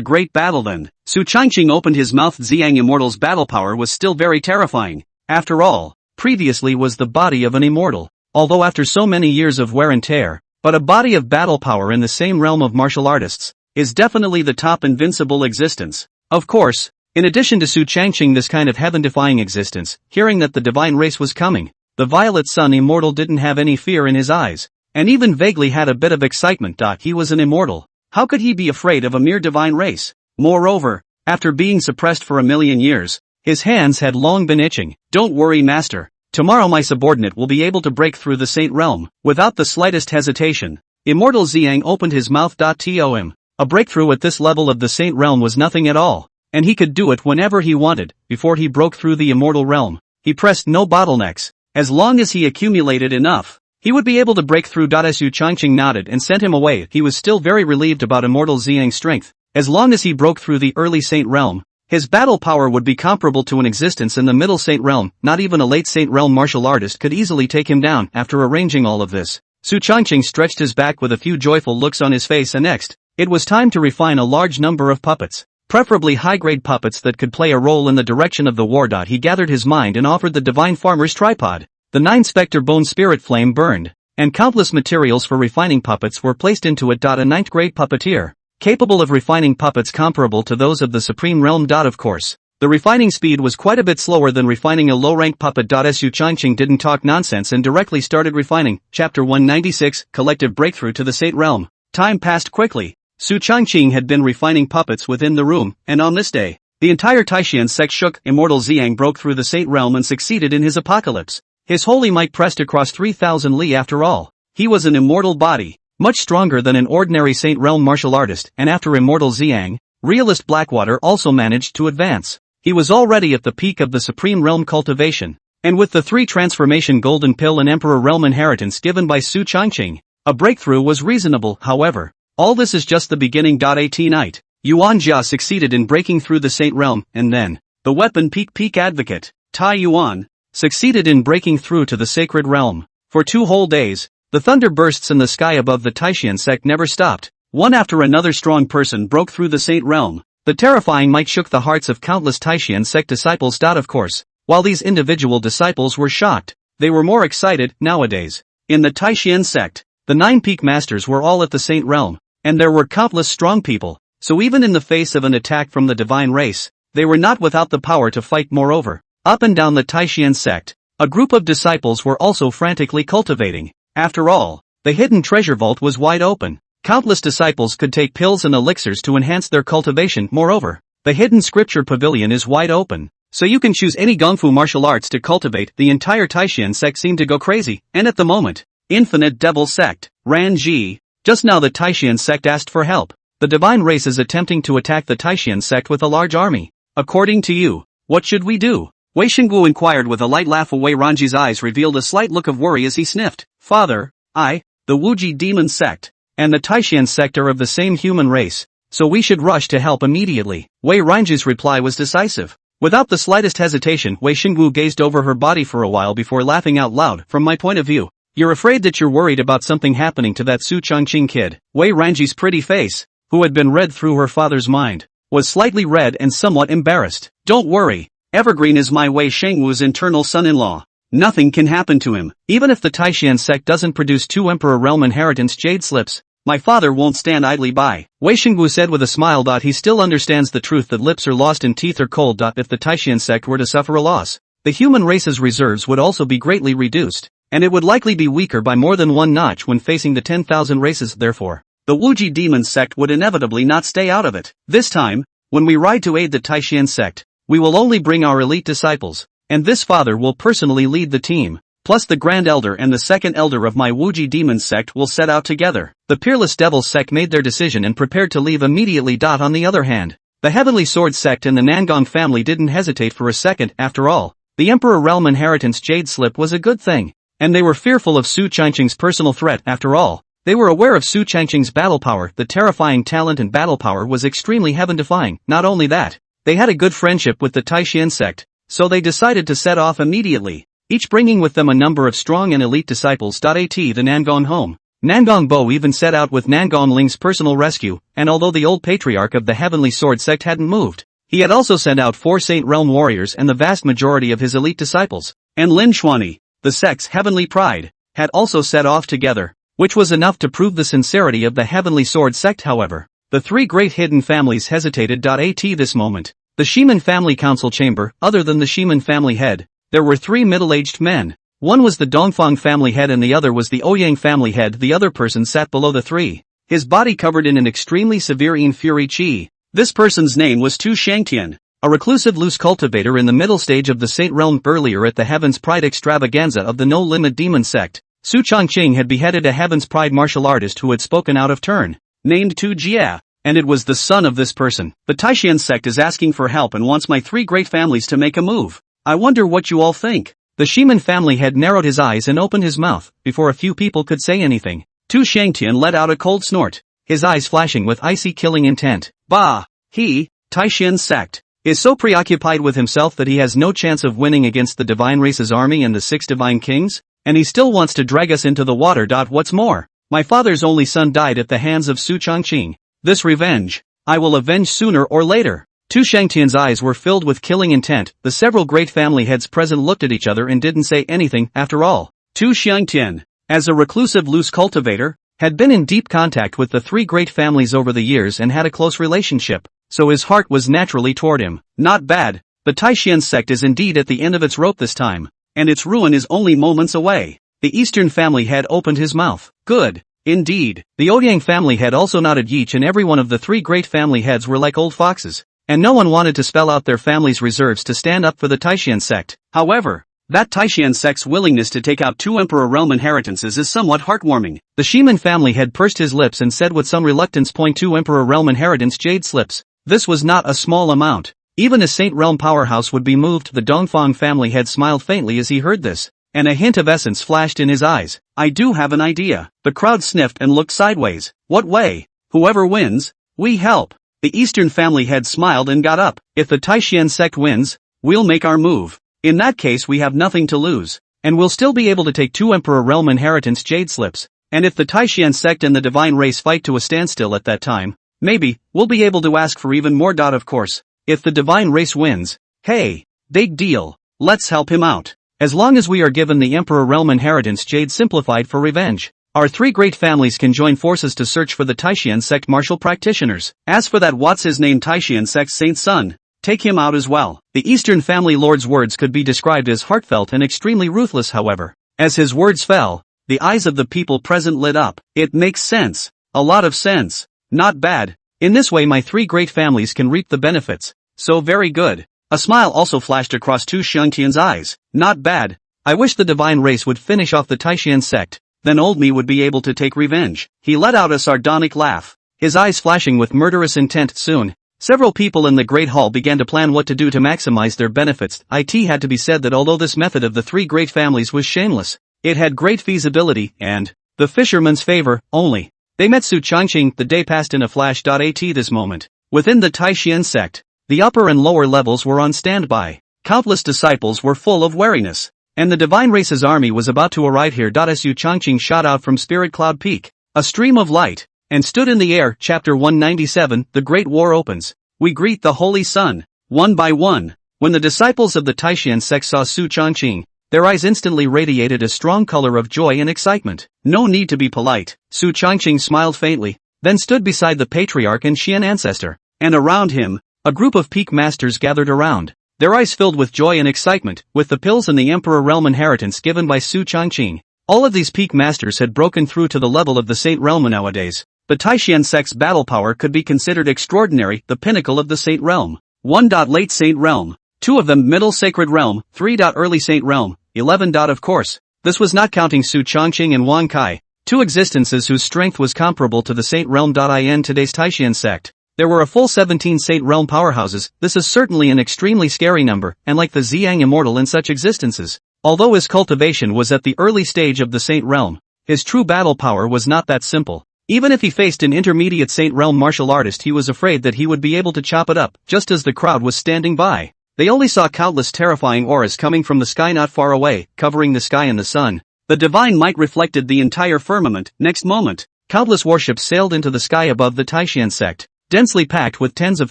great battle then. Su Changqing opened his mouth. Xiang Immortal's battle power was still very terrifying. After all, previously was the body of an immortal, although after so many years of wear and tear, but a body of battle power in the same realm of martial artists is definitely the top invincible existence. Of course, in addition to Su Changqing this kind of heaven-defying existence, hearing that the divine race was coming, the Violet Sun Immortal didn't have any fear in his eyes, and even vaguely had a bit of excitement. He was an immortal. How could he be afraid of a mere divine race? Moreover, after being suppressed for 1,000,000 years, his hands had long been itching. Don't worry, Master. Tomorrow my subordinate will be able to break through the Saint Realm. Without the slightest hesitation, Immortal Xiang opened his mouth. A breakthrough at this level of the Saint Realm was nothing at all, and he could do it whenever he wanted. Before he broke through the Immortal Realm, he pressed no bottlenecks. As long as he accumulated enough, he would be able to break through. Su Changqing nodded and sent him away. He was still very relieved about Immortal Xiang's strength. As long as he broke through the early Saint Realm, his battle power would be comparable to an existence in the middle Saint Realm. Not even a late Saint Realm martial artist could easily take him down. After arranging all of this, Su Changqing stretched his back with a few joyful looks on his face, and next, it was time to refine a large number of puppets, preferably high-grade puppets that could play a role in the direction of the war. He gathered his mind and offered the Divine Farmer's tripod. The 9 Spectre Bone Spirit Flame burned. and countless materials for refining puppets were placed into it. A ninth-grade puppeteer, capable of refining puppets comparable to those of the Supreme Realm. Of course, the refining speed was quite a bit slower than refining a low-rank puppet. Su Changqing didn't talk nonsense and directly started refining. Chapter 196, Collective Breakthrough to the Sate Realm. Time passed quickly. Su Changqing had been refining puppets within the room, and on this day, the entire Taishan sect shook. Immortal Xiang broke through the Sate Realm and succeeded in his apocalypse. His holy might pressed across 3,000 li. After all, he was an immortal body, much stronger than an ordinary Sate Realm martial artist, and after Immortal Xiang, realist Blackwater also managed to advance. He was already at the peak of the Supreme Realm cultivation, and with the 3 transformation golden pill and Emperor Realm inheritance given by Su Changqing, a breakthrough was reasonable. However, all this is just the beginning. At night, Yuan Jia succeeded in breaking through the Sate Realm, and then, the weapon peak advocate, Tai Yuan, succeeded in breaking through to the Sacred Realm. For 2 whole days, the thunder bursts in the sky above the Taishan sect never stopped. One after another strong person broke through the Sate Realm. The terrifying might shook the hearts of countless Taishan sect disciples. Of course, while these individual disciples were shocked, they were more excited. Nowadays, in the Taishan sect, the 9 peak masters were all at the Sate Realm, and there were countless strong people, so even in the face of an attack from the divine race, they were not without the power to fight. Moreover, up and down the Taishan sect, a group of disciples were also frantically cultivating. After all, the hidden treasure vault was wide open. Countless disciples could take pills and elixirs to enhance their cultivation. Moreover, the hidden scripture pavilion is wide open, so you can choose any Gongfu martial arts to cultivate. The entire Taishan sect seemed to go crazy, and at the moment, Infinite Devil Sect, Ran Ji. Just now the Taishan sect asked for help. The divine race is attempting to attack the Taishan sect with a large army. According to you, what should we do? Wei Xingguo inquired with a light laugh. Wei Ranji's eyes revealed a slight look of worry as he sniffed. Father, the Wuji demon sect, and the Taishan sect are of the same human race, so we should rush to help immediately. Wei Ranji's reply was decisive. Without the slightest hesitation, Wei Xingguo gazed over her body for a while before laughing out loud. From my point of view, you're afraid that you're worried about something happening to that Su Changqing kid. Wei Ranji's pretty face, who had been read through her father's mind, was slightly red and somewhat embarrassed. Don't worry, Evergreen is my Wei Shengwu's internal son-in-law. Nothing can happen to him. Even if the Taishan sect doesn't produce 2 Emperor Realm inheritance jade slips, my father won't stand idly by. Wei Xingwu said with a smile. He still understands the truth that lips are lost and teeth are cold. If the Taishan sect were to suffer a loss, the human race's reserves would also be greatly reduced, and it would likely be weaker by more than 1 notch when facing the 10,000 races. Therefore, the Wuji demon sect would inevitably not stay out of it. This time, when we ride to aid the Taishan sect, we will only bring our elite disciples, and this father will personally lead the team, plus the Grand Elder and the Second Elder of my Wuji demon sect will set out together. The Peerless Devil sect made their decision and prepared to leave immediately. On the other hand, the Heavenly Sword sect and the Nangong family didn't hesitate for a second. After all, the Emperor Realm inheritance jade slip was a good thing, and they were fearful of Su Changqing's personal threat. After all, they were aware of Su Changqing's battle power. The terrifying talent and battle power was extremely heaven-defying. Not only that, they had a good friendship with the Taishan sect, so they decided to set off immediately, each bringing with them a number of strong and elite disciples. At the Nangong home, Nangong Bo even set out with Nangong Ling's personal rescue, and although the old patriarch of the Heavenly Sword sect hadn't moved, he had also sent out 4 Saint Realm warriors and the vast majority of his elite disciples, and Lin Xuani, the sect's heavenly pride, had also set off together, which was enough to prove the sincerity of the Heavenly Sword sect. However, the 3 great hidden families hesitated. At this moment, the Shiman family council chamber, other than the Shiman family head, there were 3 middle-aged men. One was the Dongfang family head and the other was the Ouyang family head. The other person sat below the 3, his body covered in an extremely severe Yin Fury Qi. This person's name was Tu Shangtian, a reclusive loose cultivator in the middle stage of the Saint Realm. Earlier at the Heaven's Pride extravaganza of the No Limit Demon sect, Su Changqing had beheaded a Heaven's Pride martial artist who had spoken out of turn, named Tu Jia, and it was the son of this person. The Taishan sect is asking for help and wants my 3 great families to make a move. I wonder what you all think. The Shiman family head narrowed his eyes and opened his mouth, before a few people could say anything. Tu Shangtian let out a cold snort, his eyes flashing with icy killing intent. Bah! He, Taishan sect, is so preoccupied with himself that he has no chance of winning against the divine race's army and the 6 divine kings, and he still wants to drag us into the water. What's more, my father's only son died at the hands of Su Changqing. This revenge, I will avenge sooner or later. Tu Shangtian's eyes were filled with killing intent. The several great family heads present looked at each other and didn't say anything. After all, Tu Shangtian, As a reclusive loose cultivator, had been in deep contact with the three great families over the years and had a close relationship, so his heart was naturally toward him. Not bad, the Taishan sect is indeed at the end of its rope this time, and its ruin is only moments away. The Eastern family head opened his mouth. Good. Indeed. The Ouyang family head also nodded. Each and every one of the three great family heads were like old foxes, and no one wanted to spell out their family's reserves to stand up for the Taishan sect. However, that Taishan sect's willingness to take out 2 Emperor realm inheritances is somewhat heartwarming. The Shiman family head pursed his lips and said with some reluctance, 2 Emperor realm inheritance jade slips. This was not a small amount. Even a Saint realm powerhouse would be moved. The Dongfang family head smiled faintly as he heard this, and a hint of essence flashed in his eyes. I do have an idea. The crowd sniffed and looked sideways. What way? Whoever wins, we help. The Eastern family head smiled and got up. If the Taishan sect wins, we'll make our move. In that case we have nothing to lose, and we'll still be able to take 2 Emperor realm inheritance jade slips, and if the Taishan sect and the divine race fight to a standstill at that time, maybe, we'll be able to ask for even more. Of course, if the divine race wins, hey, big deal, let's help him out. As long as we are given the Emperor realm inheritance jade simplified for revenge, our three great families can join forces to search for the Taishan sect martial practitioners. As for that what's his name Taishan sect saint's son, take him out as well. The Eastern family lord's words could be described as heartfelt and extremely ruthless. However, as his words fell, the eyes of the people present lit up. It makes sense. A lot of sense. Not bad. In this way my three great families can reap the benefits. So very good. A smile also flashed across Tu Xiangtian's eyes. Not bad. I wish the divine race would finish off the Taishan sect, then old me would be able to take revenge. He let out a sardonic laugh, his eyes flashing with murderous intent. Soon, several people in the Great Hall began to plan what to do to maximize their benefits. It had to be said that although this method of the three great families was shameless, it had great feasibility and the fisherman's favor only. They met Su Changqing. The day passed in a flash. This moment, within the Taishan sect, the upper and lower levels were on standby. Countless disciples were full of wariness, and the divine race's army was about to arrive here. Su Changqing shot out from Spirit Cloud Peak, a stream of light, and stood in the air. Chapter 197, The Great War opens. We greet the Holy Sun. One by one, when the disciples of the Taishan sect saw Su Changqing, their eyes instantly radiated a strong color of joy and excitement. No need to be polite. Su Changqing smiled faintly, then stood beside the patriarch and Xian ancestor, and around him, a group of peak masters gathered around, their eyes filled with joy and excitement. With the pills and the Emperor realm inheritance given by Su Changqing, all of these peak masters had broken through to the level of the Saint realm. Nowadays, the Taishan sect's battle power could be considered extraordinary, the pinnacle of the Saint realm. 1. Late Saint realm, 2 of them middle sacred realm, 3. Early Saint realm, 11. Of course, this was not counting Su Changqing and Wang Kai, two existences whose strength was comparable to the Saint realm. In today's Taishan sect, there were a full 17 Saint realm powerhouses. This is certainly an extremely scary number, and like the Ziyang immortal in such existences, although his cultivation was at the early stage of the Saint realm, his true battle power was not that simple. Even if he faced an intermediate Saint realm martial artist, he was afraid that he would be able to chop it up. Just as the crowd was standing by, they only saw countless terrifying auras coming from the sky not far away, covering the sky and the sun. The divine might reflected the entire firmament. Next moment, countless warships sailed into the sky above the Taishan sect, densely packed with tens of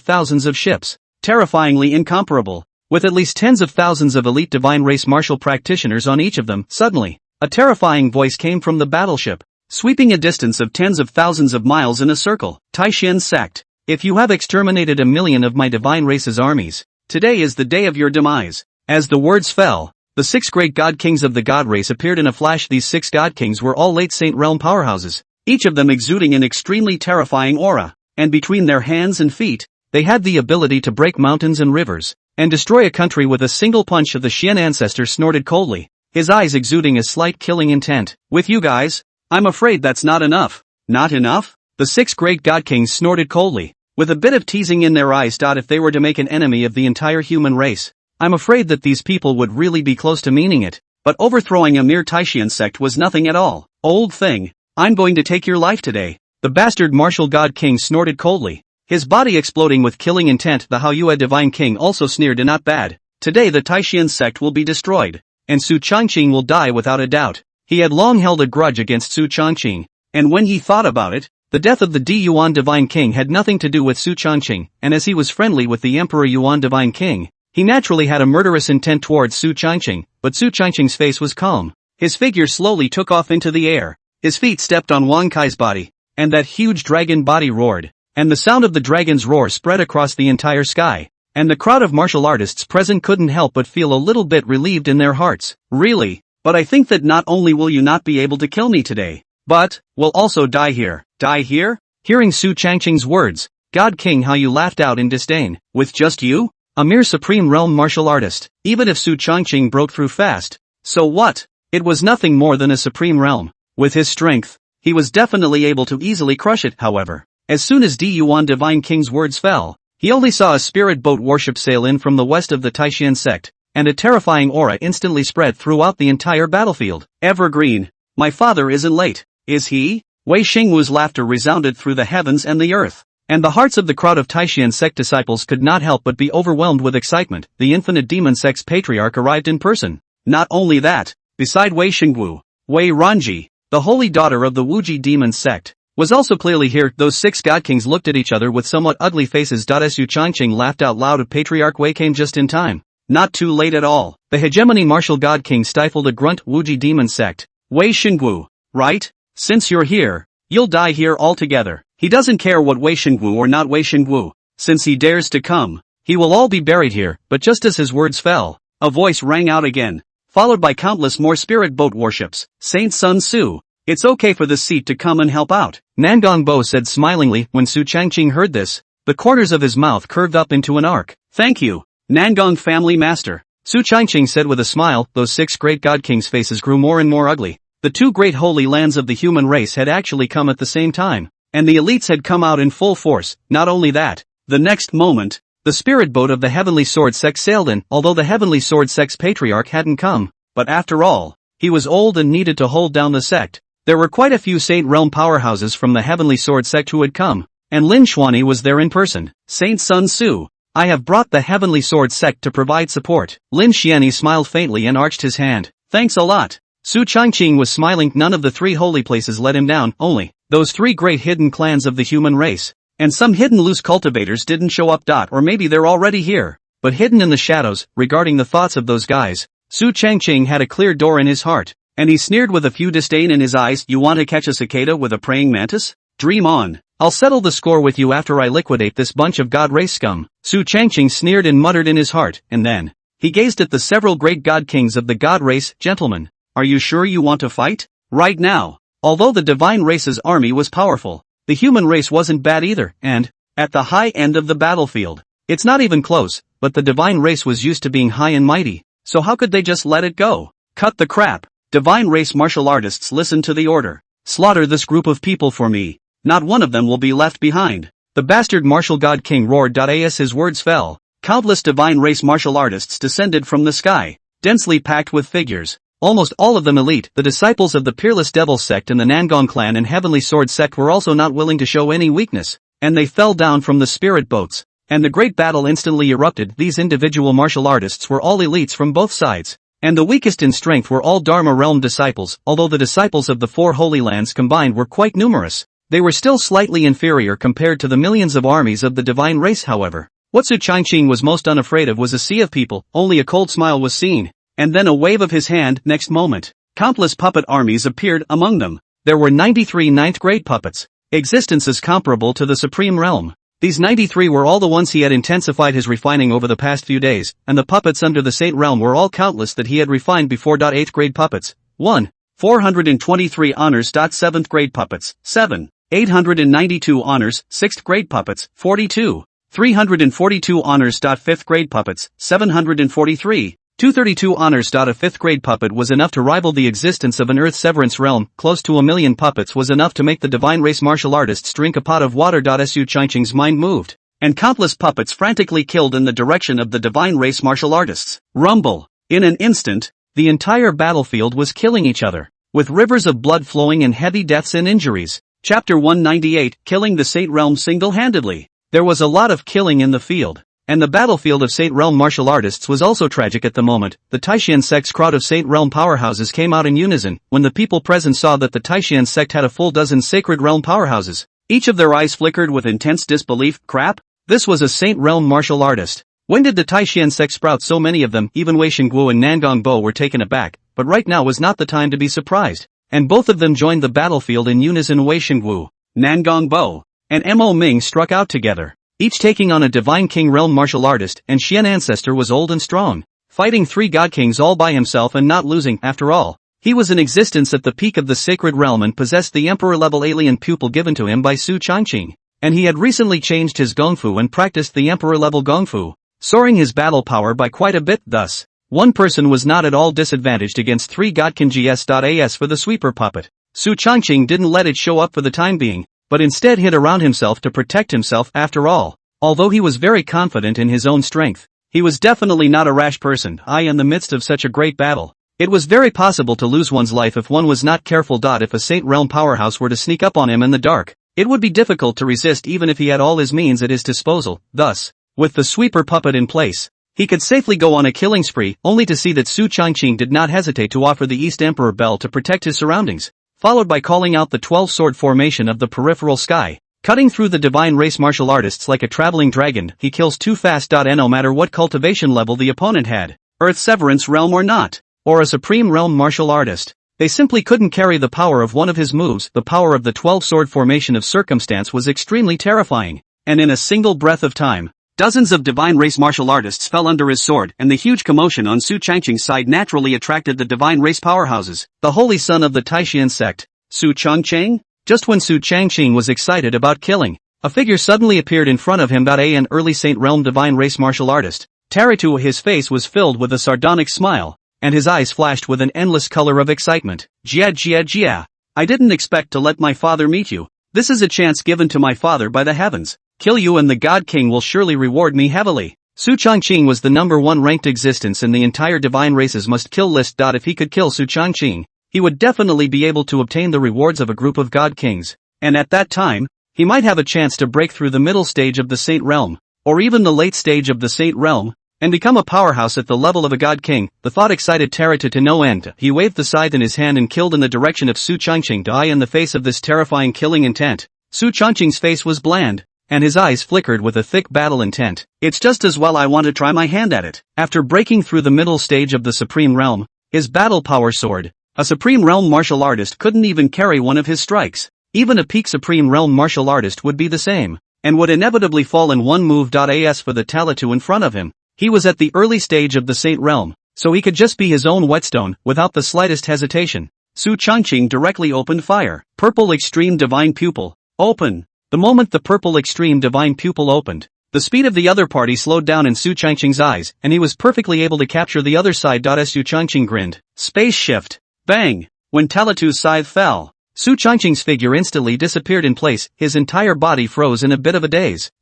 thousands of ships, terrifyingly incomparable, with at least tens of thousands of elite divine race martial practitioners on each of them. Suddenly, a terrifying voice came from the battleship, sweeping a distance of tens of thousands of miles in a circle. Taishan sect, if you have exterminated 1 million of my divine race's armies, today is the day of your demise. As the words fell, the 6 great god kings of the god race appeared in a flash. These 6 god kings were all late Saint realm powerhouses, each of them exuding an extremely terrifying aura, and between their hands and feet, they had the ability to break mountains and rivers, and destroy a country with a single punch. Of the Xian ancestor snorted coldly, his eyes exuding a slight killing intent. With you guys? I'm afraid that's not enough. Not enough? The 6 great god kings snorted coldly, with a bit of teasing in their eyes. If they were to make an enemy of the entire human race, I'm afraid that these people would really be close to meaning it, but overthrowing a mere Taishan sect was nothing at all. Old thing, I'm going to take your life today. The bastard martial god king snorted coldly, his body exploding with killing intent. The Haoyue divine king also sneered. Not bad. Today the Taishan sect will be destroyed, and Su Changqing will die without a doubt. He had long held a grudge against Su Changqing, and when he thought about it, the death of the Di Yuan divine king had nothing to do with Su Changqing, and as he was friendly with the Emperor Yuan divine king, he naturally had a murderous intent towards Su Changqing. But Su Changqing's face was calm. His figure slowly took off into the air. His feet stepped on Wang Kai's body, and that huge dragon body roared, and the sound of the dragon's roar spread across the entire sky, and the crowd of martial artists present couldn't help but feel a little bit relieved in their hearts. Really? But I think that not only will you not be able to kill me today, but will also die here. Die here? Hearing Su Changqing's words, God King, how you laughed out in disdain. With just you? A mere supreme realm martial artist. Even if Su Changqing broke through fast, so what? It was nothing more than a supreme realm. With his strength, he was definitely able to easily crush it. However, as soon as Di Yuan Divine King's words fell, he only saw a spirit boat warship sail in from the west of the Taishan sect, and a terrifying aura instantly spread throughout the entire battlefield. Evergreen, my father isn't late, is he? Wei Xingwu's laughter resounded through the heavens and the earth, and the hearts of the crowd of Taishan sect disciples could not help but be overwhelmed with excitement. The infinite demon sect's patriarch arrived in person. Not only that, beside Wei Xingwu, Wei Ranji, the holy daughter of the Wuji demon sect, was also clearly here. Those 6 god kings looked at each other with somewhat ugly faces. Su Changqing laughed out loud. Patriarch Wei came just in time. Not too late at all. The hegemony martial god king stifled a grunt. Wuji demon sect. Wei Xingwu, right? Since you're here, you'll die here altogether. He doesn't care what Wei Xingwu or not Wei Xingwu. Since he dares to come, he will all be buried here. But just as his words fell, a voice rang out again, followed by countless more spirit boat warships. Saint Sun Su, it's okay for the seat to come and help out, Nangong Bo said smilingly. When Su Changqing heard this, the corners of his mouth curved up into an arc. Thank you, Nangong family master, Su Changqing said with a smile. Those 6 great god kings' faces grew more and more ugly. The 2 great holy lands of the human race had actually come at the same time, and the elites had come out in full force. Not only that, the next moment, the spirit boat of the Heavenly Sword sect sailed in. Although the Heavenly Sword sect's patriarch hadn't come, but after all, he was old and needed to hold down the sect. There were quite a few Saint Realm powerhouses from the Heavenly Sword sect who had come, and Lin Xuanyi was there in person. Saint Sun Su, I have brought the Heavenly Sword sect to provide support. Lin Xuanyi smiled faintly and arched his hand. Thanks a lot. Su Changqing was smiling. None of the 3 holy places let him down, only those 3 great hidden clans of the human race. And some hidden loose cultivators didn't show up. Or maybe they're already here, but hidden in the shadows. Regarding the thoughts of those guys, Su Changqing had a clear door in his heart, and he sneered with a few disdain in his eyes. You want to catch a cicada with a praying mantis? Dream on. I'll settle the score with you after I liquidate this bunch of god race scum. Su Changqing sneered and muttered in his heart, and then he gazed at the several great god kings of the god race. Gentlemen, are you sure you want to fight? Right now. Although the divine race's army was powerful, the human race wasn't bad either, and at the high end of the battlefield, it's not even close. But the divine race was used to being high and mighty, so how could they just let it go? Cut the crap. Divine race martial artists, listen to the order. Slaughter this group of people for me. Not one of them will be left behind. The bastard martial god king roared. As his words fell, countless divine race martial artists descended from the sky, densely packed with figures, almost all of them elite. The disciples of the Peerless Devil sect and the Nangong clan and Heavenly Sword sect were also not willing to show any weakness, and they fell down from the spirit boats, and the great battle instantly erupted. These individual martial artists were all elites from both sides, and the weakest in strength were all Dharma realm disciples. Although the disciples of the 4 holy lands combined were quite numerous, they were still slightly inferior compared to the millions of armies of the divine race. However, what Su Changqing was most unafraid of was a sea of people. Only a cold smile was seen, and then a wave of his hand. Next moment, countless puppet armies appeared among them. There were 93 ninth grade puppets, existences comparable to the supreme realm. These 93 were all the ones he had intensified his refining over the past few days, and the puppets under the Saint realm were all countless that he had refined before. 8th grade puppets, 1. 423 honors. 7th grade puppets, 7. 892 honors. 6th grade puppets, 42. 342 honors. 5th grade puppets, 743. 232 honors. A 5th grade puppet was enough to rival the existence of an Earth Severance realm. Close to 1,000,000 puppets was enough to make the divine race martial artists drink a pot of water. Su Changqing's mind moved, and countless puppets frantically killed in the direction of the divine race martial artists. Rumble. In an instant, the entire battlefield was killing each other, with rivers of blood flowing and heavy deaths and injuries. Chapter 198, Killing the Saint Realm Single-Handedly. There was a lot of killing in the field, and the battlefield of Saint Realm martial artists was also tragic at the moment. The Taishan sect's crowd of Saint Realm powerhouses came out in unison when the people present saw that the Taishan sect had a full dozen sacred realm powerhouses. Each of their eyes flickered with intense disbelief. Crap? This was a Saint Realm martial artist. When did the Taishan sect sprout so many of them? Even Wei Xingwu and Nangong Bo were taken aback. but right now was not the time to be surprised, and both of them joined the battlefield in unison. Wei Shengwu, Nangong Bo, and Mo Ming struck out together, each taking on a Divine King realm martial artist, and Xian ancestor was old and strong, fighting 3 god kings all by himself and not losing. After all, he was in existence at the peak of the sacred realm and possessed the emperor-level alien pupil given to him by Su Changqing, and he had recently changed his gongfu and practiced the emperor-level gongfu, soaring his battle power by quite a bit. Thus, one person was not at all disadvantaged against 3 godkin gs.as for the sweeper puppet. Su Changqing didn't let it show up for the time being, but instead hid around himself to protect himself. After all, although he was very confident in his own strength, he was definitely not a rash person. In the midst of such a great battle, it was very possible to lose one's life if one was not careful. If a Saint Realm powerhouse were to sneak up on him in the dark, it would be difficult to resist even if he had all his means at his disposal. Thus, with the sweeper puppet in place, he could safely go on a killing spree, only to see that Su Changqing did not hesitate to offer the East Emperor bell to protect his surroundings, followed by calling out the 12-sword formation of the peripheral sky. Cutting through the divine race martial artists like a traveling dragon, he kills too fast. No matter what cultivation level the opponent had, Earth Severance realm or not, or a supreme realm martial artist, they simply couldn't carry the power of one of his moves. The power of the 12-sword formation of circumstance was extremely terrifying, and in a single breath of time, dozens of divine race martial artists fell under his sword, and the huge commotion on Su Changqing's side naturally attracted the divine race powerhouses. The holy son of the Taishian sect, Su Changqing? Just when Su Changqing was excited about killing, a figure suddenly appeared in front of him. An early Saint Realm divine race martial artist, Taritu. His face was filled with a sardonic smile, and his eyes flashed with an endless color of excitement. Jia. I didn't expect to let my father meet you. This is a chance given to my father by the heavens. Kill you and the God King will surely reward me heavily. Su Changqing was the #1 ranked existence in the entire divine race's must-kill list. If he could kill Su Changqing, he would definitely be able to obtain the rewards of a group of God Kings, and at that time, he might have a chance to break through the middle stage of the Saint Realm, or even the late stage of the Saint Realm, and become a powerhouse at the level of a God King. The thought excited Taritu to no end. He waved the scythe in his hand and killed in the direction of Su Changqing. In the face of this terrifying killing intent, Su Changqing's face was bland, and his eyes flickered with a thick battle intent. It's just as well I want to try my hand at it. After breaking through the middle stage of the Supreme Realm, his battle power soared. A Supreme Realm martial artist couldn't even carry one of his strikes. Even a peak Supreme Realm martial artist would be the same, and would inevitably fall in one move. As for the Talitu in front of him, he was at the early stage of the Saint Realm, so he could just be his own whetstone. Without the slightest hesitation, Su Changqing directly opened fire. Purple Extreme Divine Pupil, open. The moment the Purple Extreme Divine Pupil opened, the speed of the other party slowed down in Su Changqing's eyes, and he was perfectly able to capture the other side. As Su Changqing grinned, space shift. Bang! When Talitu's scythe fell, Su Changqing's figure instantly disappeared in place. His entire body froze in a bit of a daze.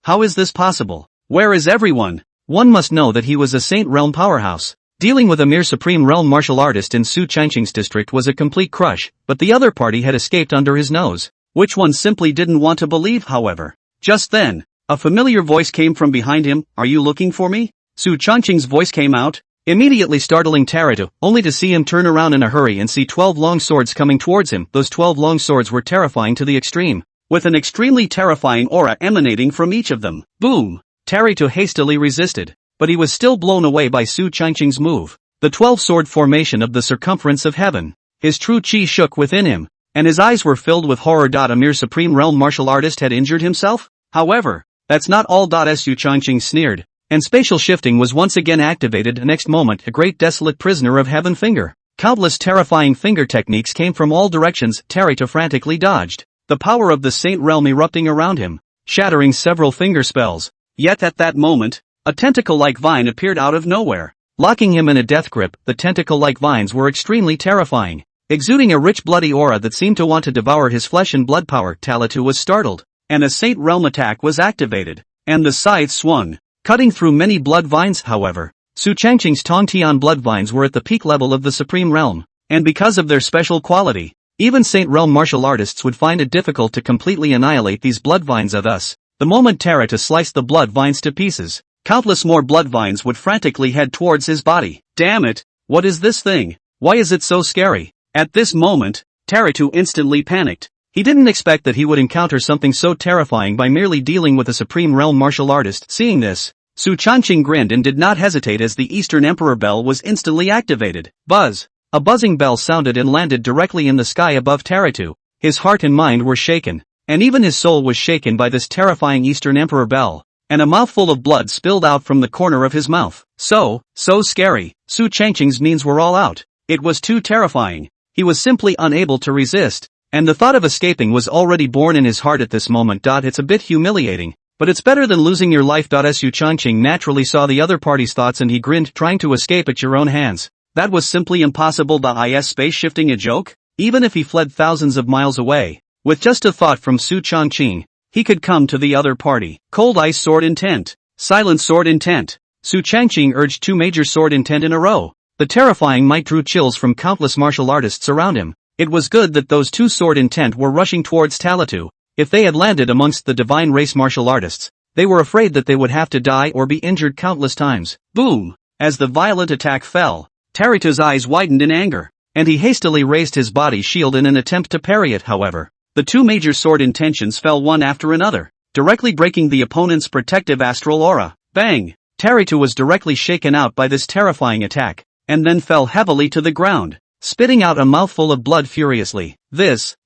How is this possible? Where is everyone? One must know that he was a Saint Realm powerhouse. Dealing with a mere Supreme Realm martial artist in Su Changqing's district was a complete crush, but the other party had escaped under his nose, which one simply didn't want to believe. However, just then, a familiar voice came from behind him. Are you looking for me? Su Changqing's voice came out, immediately startling Taritu, only to see him turn around in a hurry and see 12 long swords coming towards him. Those 12 long swords were terrifying to the extreme, with an extremely terrifying aura emanating from each of them. Boom! Taritu hastily resisted, but he was still blown away by Su Changqing's move, the 12-sword formation of the circumference of heaven. His true chi shook within him, and his eyes were filled with horror. A mere Supreme Realm martial artist had injured himself? However, that's not all. Su Changqing sneered, and spatial shifting was once again activated. Next moment, a great desolate prisoner of heaven finger. Countless terrifying finger techniques came from all directions. Taritu frantically dodged, the power of the Saint Realm erupting around him, shattering several finger spells. Yet at that moment, a tentacle-like vine appeared out of nowhere, locking him in a death grip. The tentacle-like vines were extremely terrifying, exuding a rich bloody aura that seemed to want to devour his flesh and blood power. Talitu was startled, and a Saint Realm attack was activated, and the scythe swung, cutting through many blood vines. However, Su Changqing's Tongtian blood vines were at the peak level of the Supreme Realm, and because of their special quality, even Saint Realm martial artists would find it difficult to completely annihilate these blood vines. Thus, the moment Taritu sliced the blood vines to pieces, countless more blood vines would frantically head towards his body. Damn it! What is this thing? Why is it so scary? At this moment, Taritu instantly panicked. He didn't expect that he would encounter something so terrifying by merely dealing with a Supreme Realm martial artist. Seeing this, Su Changqing grinned and did not hesitate as the Eastern Emperor Bell was instantly activated. Buzz! A buzzing bell sounded and landed directly in the sky above Taritu. His heart and mind were shaken, and even his soul was shaken by this terrifying Eastern Emperor bell, and a mouthful of blood spilled out from the corner of his mouth. So scary. Su Changqing's knees were all out. It was too terrifying. He was simply unable to resist, and the thought of escaping was already born in his heart at this moment. It's a bit humiliating, but it's better than losing your life. Su Changqing naturally saw the other party's thoughts and he grinned, trying to escape at your own hands. That was simply impossible. Is space shifting a joke? Even if he fled thousands of miles away, with just a thought from Su Changqing, he could come to the other party. Cold ice sword intent. Silent sword intent. Su Changqing urged two major sword intent in a row. The terrifying might drew chills from countless martial artists around him. It was good that those two sword intent were rushing towards Talitu. If they had landed amongst the divine race martial artists, they were afraid that they would have to die or be injured countless times. Boom! As the violent attack fell, Taritu's eyes widened in anger, and he hastily raised his body shield in an attempt to parry it. However, the two major sword intentions fell one after another, directly breaking the opponent's protective astral aura. Bang! Taritu was directly shaken out by this terrifying attack, and then fell heavily to the ground, spitting out a mouthful of blood furiously.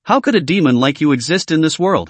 How could a demon like you exist in this world?